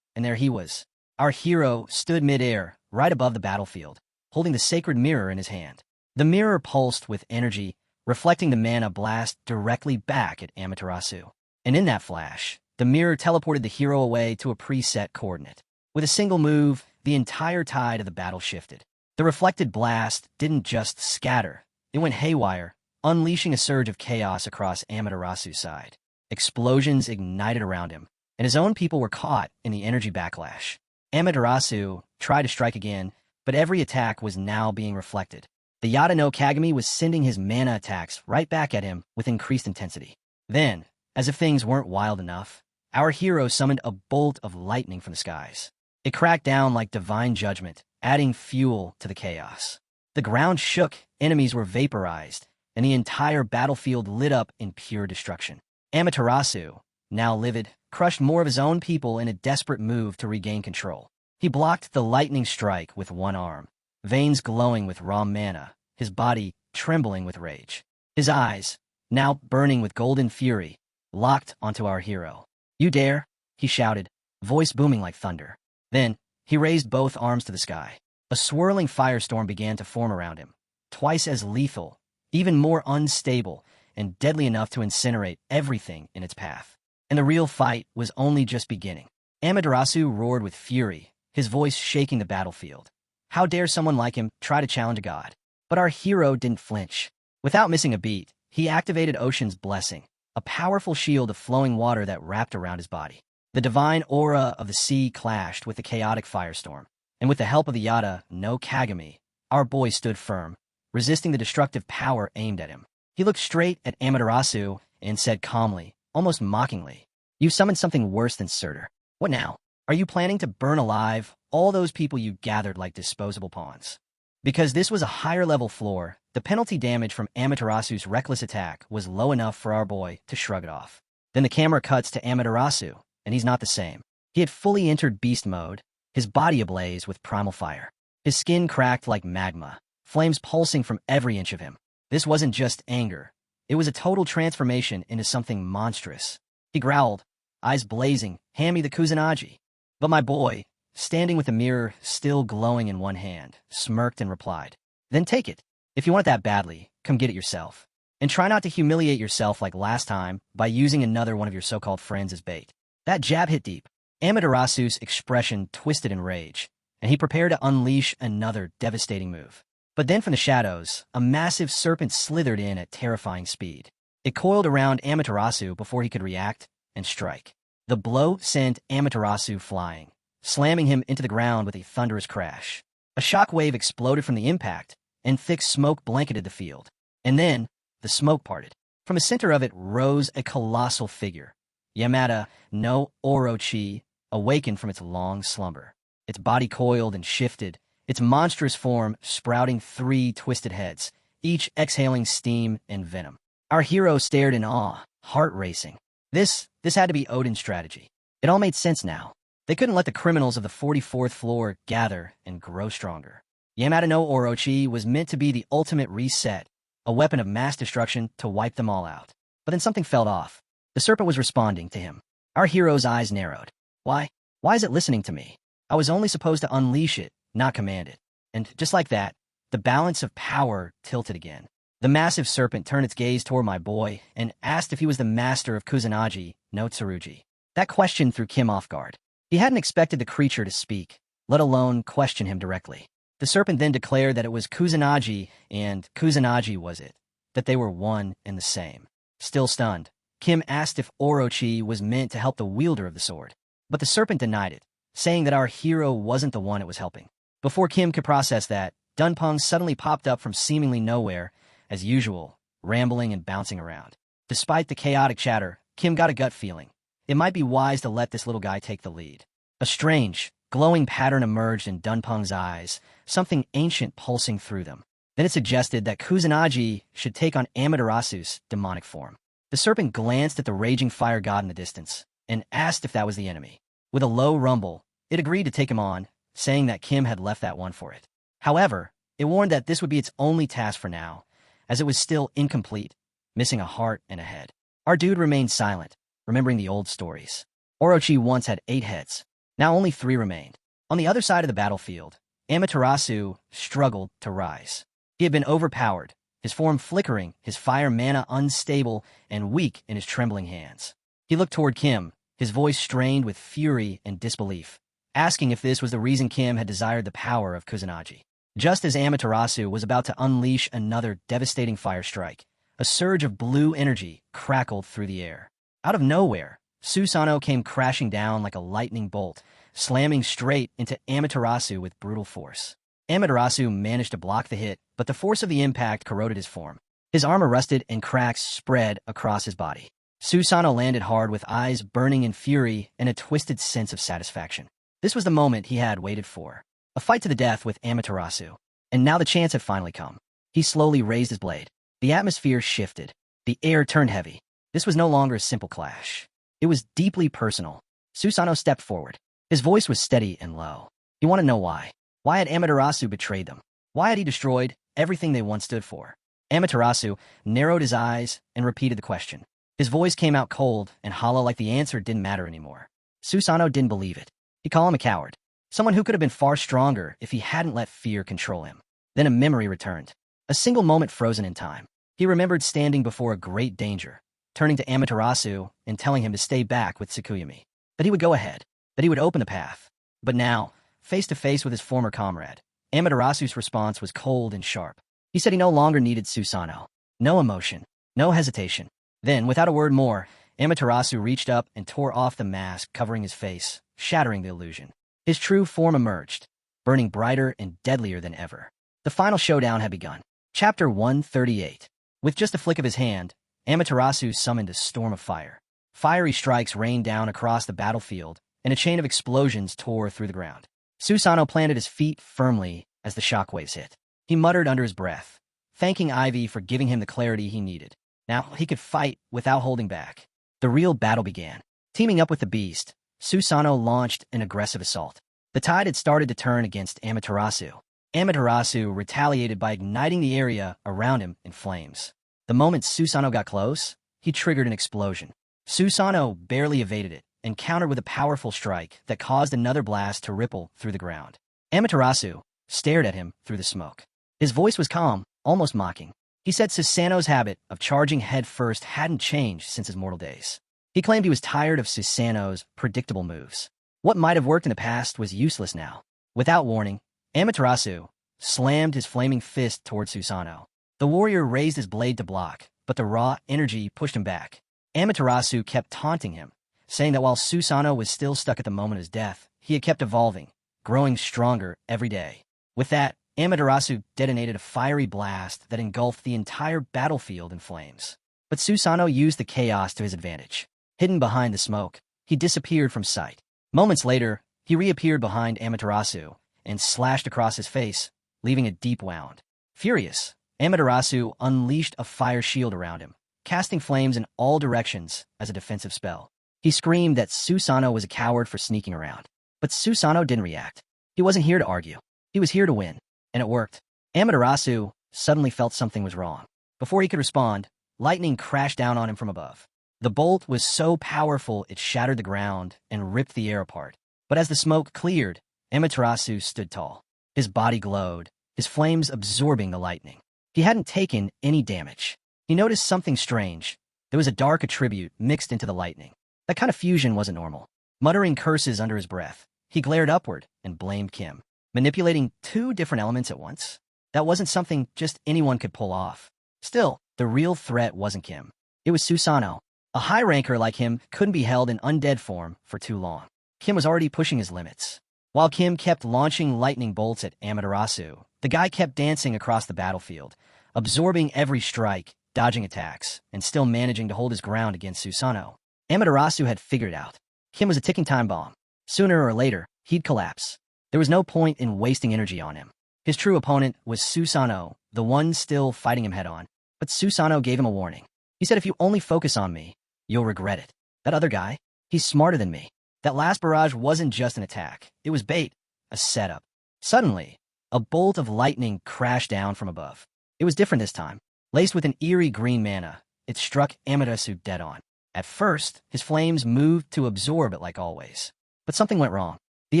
and there he was. Our hero stood mid-air, right above the battlefield, holding the sacred mirror in his hand. The mirror pulsed with energy, reflecting the mana blast directly back at Amaterasu. And in that flash, the mirror teleported the hero away to a preset coordinate. With a single move, the entire tide of the battle shifted. The reflected blast didn't just scatter, it went haywire, unleashing a surge of chaos across Amaterasu's side. Explosions ignited around him, and his own people were caught in the energy backlash. Amaterasu tried to strike again, but every attack was now being reflected. The Yata no Kagami was sending his mana attacks right back at him with increased intensity. Then, as if things weren't wild enough, our hero summoned a bolt of lightning from the skies. It cracked down like divine judgment, adding fuel to the chaos. The ground shook, enemies were vaporized, and the entire battlefield lit up in pure destruction. Amaterasu, now livid, crushed more of his own people in a desperate move to regain control. He blocked the lightning strike with one arm, veins glowing with raw mana, his body trembling with rage. His eyes, now burning with golden fury, locked onto our hero. "You dare?" he shouted, voice booming like thunder. Then, he raised both arms to the sky. A swirling firestorm began to form around him, twice as lethal, even more unstable, and deadly enough to incinerate everything in its path. And the real fight was only just beginning. Amaterasu roared with fury, his voice shaking the battlefield. How dare someone like him try to challenge a god? But our hero didn't flinch. Without missing a beat, he activated Ocean's Blessing, a powerful shield of flowing water that wrapped around his body. The divine aura of the sea clashed with the chaotic firestorm, and with the help of the Yata no Kagami, our boy stood firm, resisting the destructive power aimed at him. He looked straight at Amaterasu and said calmly, almost mockingly, "You summoned something worse than Surtur. What now? Are you planning to burn alive all those people you gathered like disposable pawns?" Because this was a higher-level floor, the penalty damage from Amaterasu's reckless attack was low enough for our boy to shrug it off. Then the camera cuts to Amaterasu, and he's not the same. He had fully entered beast mode, his body ablaze with primal fire. His skin cracked like magma, flames pulsing from every inch of him. This wasn't just anger. It was a total transformation into something monstrous. He growled, eyes blazing, "Hand me the Kusanagi." But my boy, standing with the mirror still glowing in one hand, smirked and replied, "Then take it. If you want it that badly, come get it yourself. And try not to humiliate yourself like last time by using another one of your so-called friends as bait." That jab hit deep. Amaterasu's expression twisted in rage, and he prepared to unleash another devastating move. But then from the shadows, a massive serpent slithered in at terrifying speed. It coiled around Amaterasu before he could react and strike. The blow sent Amaterasu flying, slamming him into the ground with a thunderous crash. A shockwave exploded from the impact, and thick smoke blanketed the field. And then, the smoke parted. From the center of it rose a colossal figure. Yamata no Orochi awakened from its long slumber. Its body coiled and shifted, its monstrous form sprouting 3 twisted heads, each exhaling steam and venom. Our hero stared in awe, heart racing. This had to be Odin's strategy. It all made sense now. They couldn't let the criminals of the 44th floor gather and grow stronger. Yamata no Orochi was meant to be the ultimate reset, a weapon of mass destruction to wipe them all out. But then something fell off. The serpent was responding to him. Our hero's eyes narrowed. Why is it listening to me? I was only supposed to unleash it, not command it. And just like that, the balance of power tilted again. The massive serpent turned its gaze toward my boy and asked if he was the master of Kusanagi no Tsurugi. That question threw Kim off guard. He hadn't expected the creature to speak, let alone question him directly. The serpent then declared that it was Kusanagi and Kusanagi was it, that they were one and the same. Still stunned, Kim asked if Orochi was meant to help the wielder of the sword. But the serpent denied it, saying that our hero wasn't the one it was helping. Before Kim could process that, Dunpeng suddenly popped up from seemingly nowhere, as usual, rambling and bouncing around. Despite the chaotic chatter, Kim got a gut feeling. It might be wise to let this little guy take the lead. A strange, glowing pattern emerged in Dunpeng's eyes, something ancient pulsing through them. Then it suggested that Kusanagi should take on Amaterasu's demonic form. The serpent glanced at the raging fire god in the distance and asked if that was the enemy. With a low rumble, it agreed to take him on, saying that Kim had left that one for it. However, it warned that this would be its only task for now, as it was still incomplete, missing a heart and a head. Our dude remained silent, remembering the old stories. Orochi once had 8 heads. Now only 3 remained. On the other side of the battlefield, Amaterasu struggled to rise. He had been overpowered, his form flickering, his fire mana unstable and weak in his trembling hands. He looked toward Kim, his voice strained with fury and disbelief, asking if this was the reason Kim had desired the power of Kusanagi. Just as Amaterasu was about to unleash another devastating fire strike, a surge of blue energy crackled through the air. Out of nowhere, Susenu came crashing down like a lightning bolt, slamming straight into Amaterasu with brutal force. Amaterasu managed to block the hit, but the force of the impact corroded his form. His armor rusted and cracks spread across his body. Susenu landed hard with eyes burning in fury and a twisted sense of satisfaction. This was the moment he had waited for. A fight to the death with Amaterasu. And now the chance had finally come. He slowly raised his blade. The atmosphere shifted. The air turned heavy. This was no longer a simple clash. It was deeply personal. Susenu stepped forward. His voice was steady and low. He wanted to know why. Why had Amaterasu betrayed them? Why had he destroyed everything they once stood for? Amaterasu narrowed his eyes and repeated the question. His voice came out cold and hollow like the answer didn't matter anymore. Susenu didn't believe it. He called him a coward. Someone who could have been far stronger if he hadn't let fear control him. Then a memory returned. A single moment frozen in time. He remembered standing before a great danger, turning to Amaterasu and telling him to stay back with Tsukuyami. That he would go ahead. That he would open the path. But now, face to face with his former comrade, Amaterasu's response was cold and sharp. He said he no longer needed Susenu. No emotion. No hesitation. Then, without a word more, Amaterasu reached up and tore off the mask covering his face, shattering the illusion. His true form emerged, burning brighter and deadlier than ever. The final showdown had begun. Chapter 138. With just a flick of his hand, Amaterasu summoned a storm of fire. Fiery strikes rained down across the battlefield, and a chain of explosions tore through the ground. Susenu planted his feet firmly as the shockwaves hit. He muttered under his breath, thanking Ivy for giving him the clarity he needed. Now he could fight without holding back. The real battle began. Teaming up with the beast, Susenu launched an aggressive assault. The tide had started to turn against Amaterasu. Amaterasu retaliated by igniting the area around him in flames. The moment Susenu got close, he triggered an explosion. Susenu barely evaded it and countered with a powerful strike that caused another blast to ripple through the ground. Amaterasu stared at him through the smoke. His voice was calm, almost mocking. He said Susanu's habit of charging head first hadn't changed since his mortal days. He claimed he was tired of Susanu's predictable moves. What might have worked in the past was useless now. Without warning, Amaterasu slammed his flaming fist towards Susenu. The warrior raised his blade to block, but the raw energy pushed him back. Amaterasu kept taunting him, saying that while Susenu was still stuck at the moment of his death, he had kept evolving, growing stronger every day. With that, Amaterasu detonated a fiery blast that engulfed the entire battlefield in flames. But Susenu used the chaos to his advantage. Hidden behind the smoke, he disappeared from sight. Moments later, he reappeared behind Amaterasu and slashed across his face, leaving a deep wound. Furious, Amaterasu unleashed a fire shield around him, casting flames in all directions as a defensive spell. He screamed that Susenu was a coward for sneaking around. But Susenu didn't react. He wasn't here to argue. He was here to win. And it worked. Amaterasu suddenly felt something was wrong. Before he could respond, lightning crashed down on him from above. The bolt was so powerful it shattered the ground and ripped the air apart. But as the smoke cleared, Amaterasu stood tall. His body glowed, his flames absorbing the lightning. He hadn't taken any damage. He noticed something strange. There was a dark attribute mixed into the lightning. That kind of fusion wasn't normal. Muttering curses under his breath, he glared upward and blamed Kim. Manipulating 2 different elements at once? That wasn't something just anyone could pull off. Still, the real threat wasn't Kim. It was Susenu. A high ranker like him couldn't be held in undead form for too long. Kim was already pushing his limits. While Kim kept launching lightning bolts at Amaterasu, the guy kept dancing across the battlefield, absorbing every strike, dodging attacks, and still managing to hold his ground against Susenu. Amaterasu had figured it out. Kim was a ticking time bomb. Sooner or later, he'd collapse. There was no point in wasting energy on him. His true opponent was Susenu, the one still fighting him head-on. But Susano gave him a warning. He said, if you only focus on me, you'll regret it. That other guy, he's smarter than me. That last barrage wasn't just an attack. It was bait, a setup. Suddenly, a bolt of lightning crashed down from above. It was different this time. Laced with an eerie green mana, it struck Amaterasu dead on. At first, his flames moved to absorb it like always. But something went wrong. The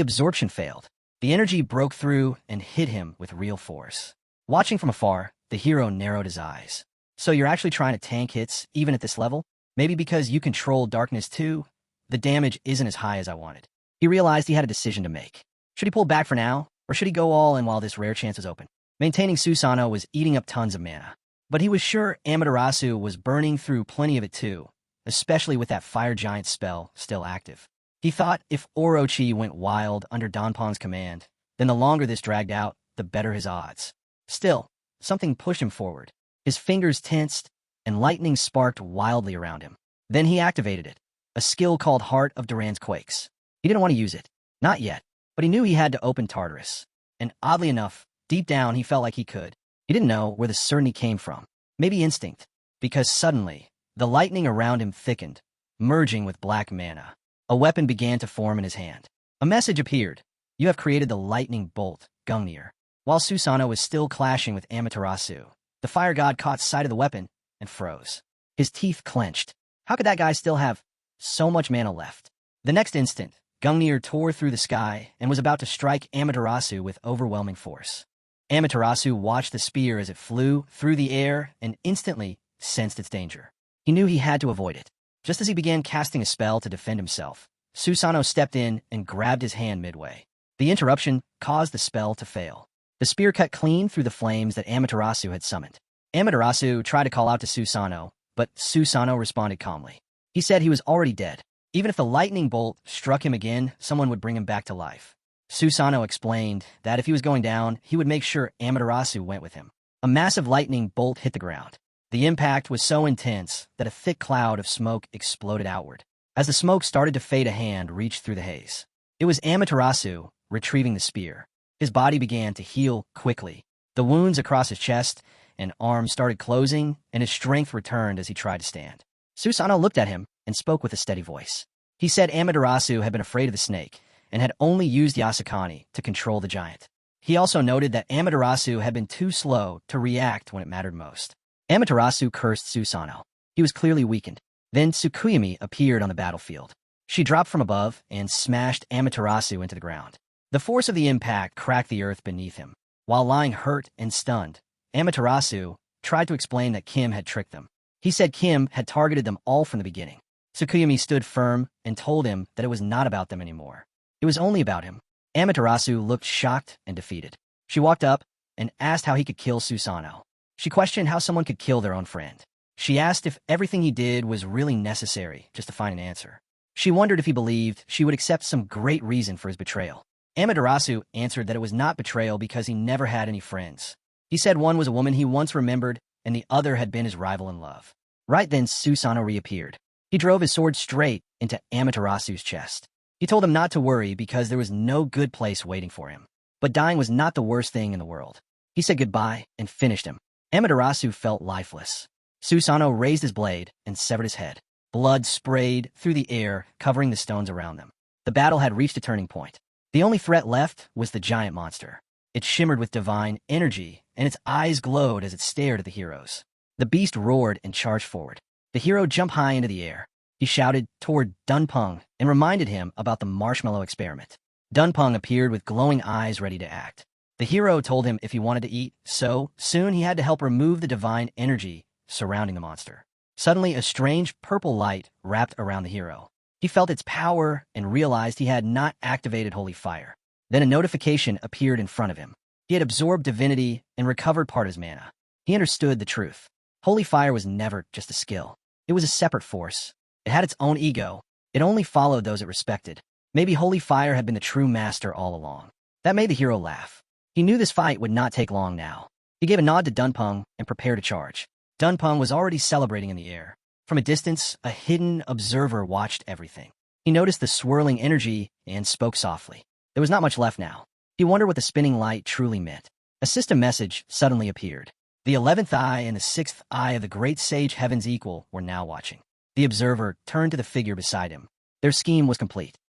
absorption failed. The energy broke through and hit him with real force. Watching from afar, the hero narrowed his eyes. So you're actually trying to tank hits, even at this level? Maybe because you control darkness too? The damage isn't as high as I wanted. He realized he had a decision to make. Should he pull back for now, or should he go all in while this rare chance was open? Maintaining Susano was eating up tons of mana. But he was sure Amaterasu was burning through plenty of it too, especially with that fire giant spell still active. He thought if Orochi went wild under Donpong's command, then the longer this dragged out, the better his odds. Still, something pushed him forward. His fingers tensed, and lightning sparked wildly around him. Then he activated it, a skill called Heart of Duran's Quakes. He didn't want to use it. Not yet, but he knew he had to open Tartarus. And oddly enough, deep down he felt like he could. He didn't know where the certainty came from. Maybe instinct. Because suddenly, the lightning around him thickened, merging with black mana. A weapon began to form in his hand. A message appeared. You have created the lightning bolt, Gungnir. While Susano was still clashing with Amaterasu, the fire god caught sight of the weapon and froze. His teeth clenched. How could that guy still have so much mana left? The next instant, Gungnir tore through the sky and was about to strike Amaterasu with overwhelming force. Amaterasu watched the spear as it flew through the air and instantly sensed its danger. He knew he had to avoid it. Just as he began casting a spell to defend himself, Susano stepped in and grabbed his hand midway. The interruption caused the spell to fail. The spear cut clean through the flames that Amaterasu had summoned. Amaterasu tried to call out to Susano, but Susano responded calmly. He said he was already dead. Even if the lightning bolt struck him again, someone would bring him back to life. Susano explained that if he was going down, he would make sure Amaterasu went with him. A massive lightning bolt hit the ground. The impact was so intense that a thick cloud of smoke exploded outward. As the smoke started to fade, a hand reached through the haze. It was Amaterasu retrieving the spear. His body began to heal quickly. The wounds across his chest and arms started closing, and his strength returned as he tried to stand. Susano looked at him and spoke with a steady voice. He said Amaterasu had been afraid of the snake and had only used the Asakani to control the giant. He also noted that Amaterasu had been too slow to react when it mattered most. Amaterasu cursed Susano. He was clearly weakened. Then Tsukuyami appeared on the battlefield. She dropped from above and smashed Amaterasu into the ground. The force of the impact cracked the earth beneath him. While lying hurt and stunned, Amaterasu tried to explain that Kim had tricked them. He said Kim had targeted them all from the beginning. Tsukuyami stood firm and told him that it was not about them anymore. It was only about him. Amaterasu looked shocked and defeated. She walked up and asked how he could kill Susano. She questioned how someone could kill their own friend. She asked if everything he did was really necessary just to find an answer. She wondered if he believed she would accept some great reason for his betrayal. Amaterasu answered that it was not betrayal because he never had any friends. He said one was a woman he once remembered and the other had been his rival in love. Right then, Susano reappeared. He drove his sword straight into Amaterasu's chest. He told him not to worry because there was no good place waiting for him. But dying was not the worst thing in the world. He said goodbye and finished him. Amaterasu felt lifeless. Susano raised his blade and severed his head. Blood sprayed through the air, covering the stones around them. The battle had reached a turning point. The only threat left was the giant monster. It shimmered with divine energy, and its eyes glowed as it stared at the heroes. The beast roared and charged forward. The hero jumped high into the air. He shouted toward Dunpong and reminded him about the marshmallow experiment. Dunpong appeared with glowing eyes ready to act. The hero told him if he wanted to eat, so soon he had to help remove the divine energy surrounding the monster. Suddenly, a strange purple light wrapped around the hero. He felt its power and realized he had not activated holy fire. Then a notification appeared in front of him. He had absorbed divinity and recovered part of his mana. He understood the truth. Holy fire was never just a skill. It was a separate force. It had its own ego. It only followed those it respected. Maybe holy fire had been the true master all along. That made the hero laugh. He knew this fight would not take long now. He gave a nod to Dunpong and prepared to charge. Dunpong was already celebrating in the air. From a distance, a hidden observer watched everything. He noticed the swirling energy and spoke softly. There was not much left now. He wondered what the spinning light truly meant. A system message suddenly appeared. The 11th eye and the 6th eye of the great sage Heaven's equal were now watching. The observer turned to the figure beside him. Their scheme was complete.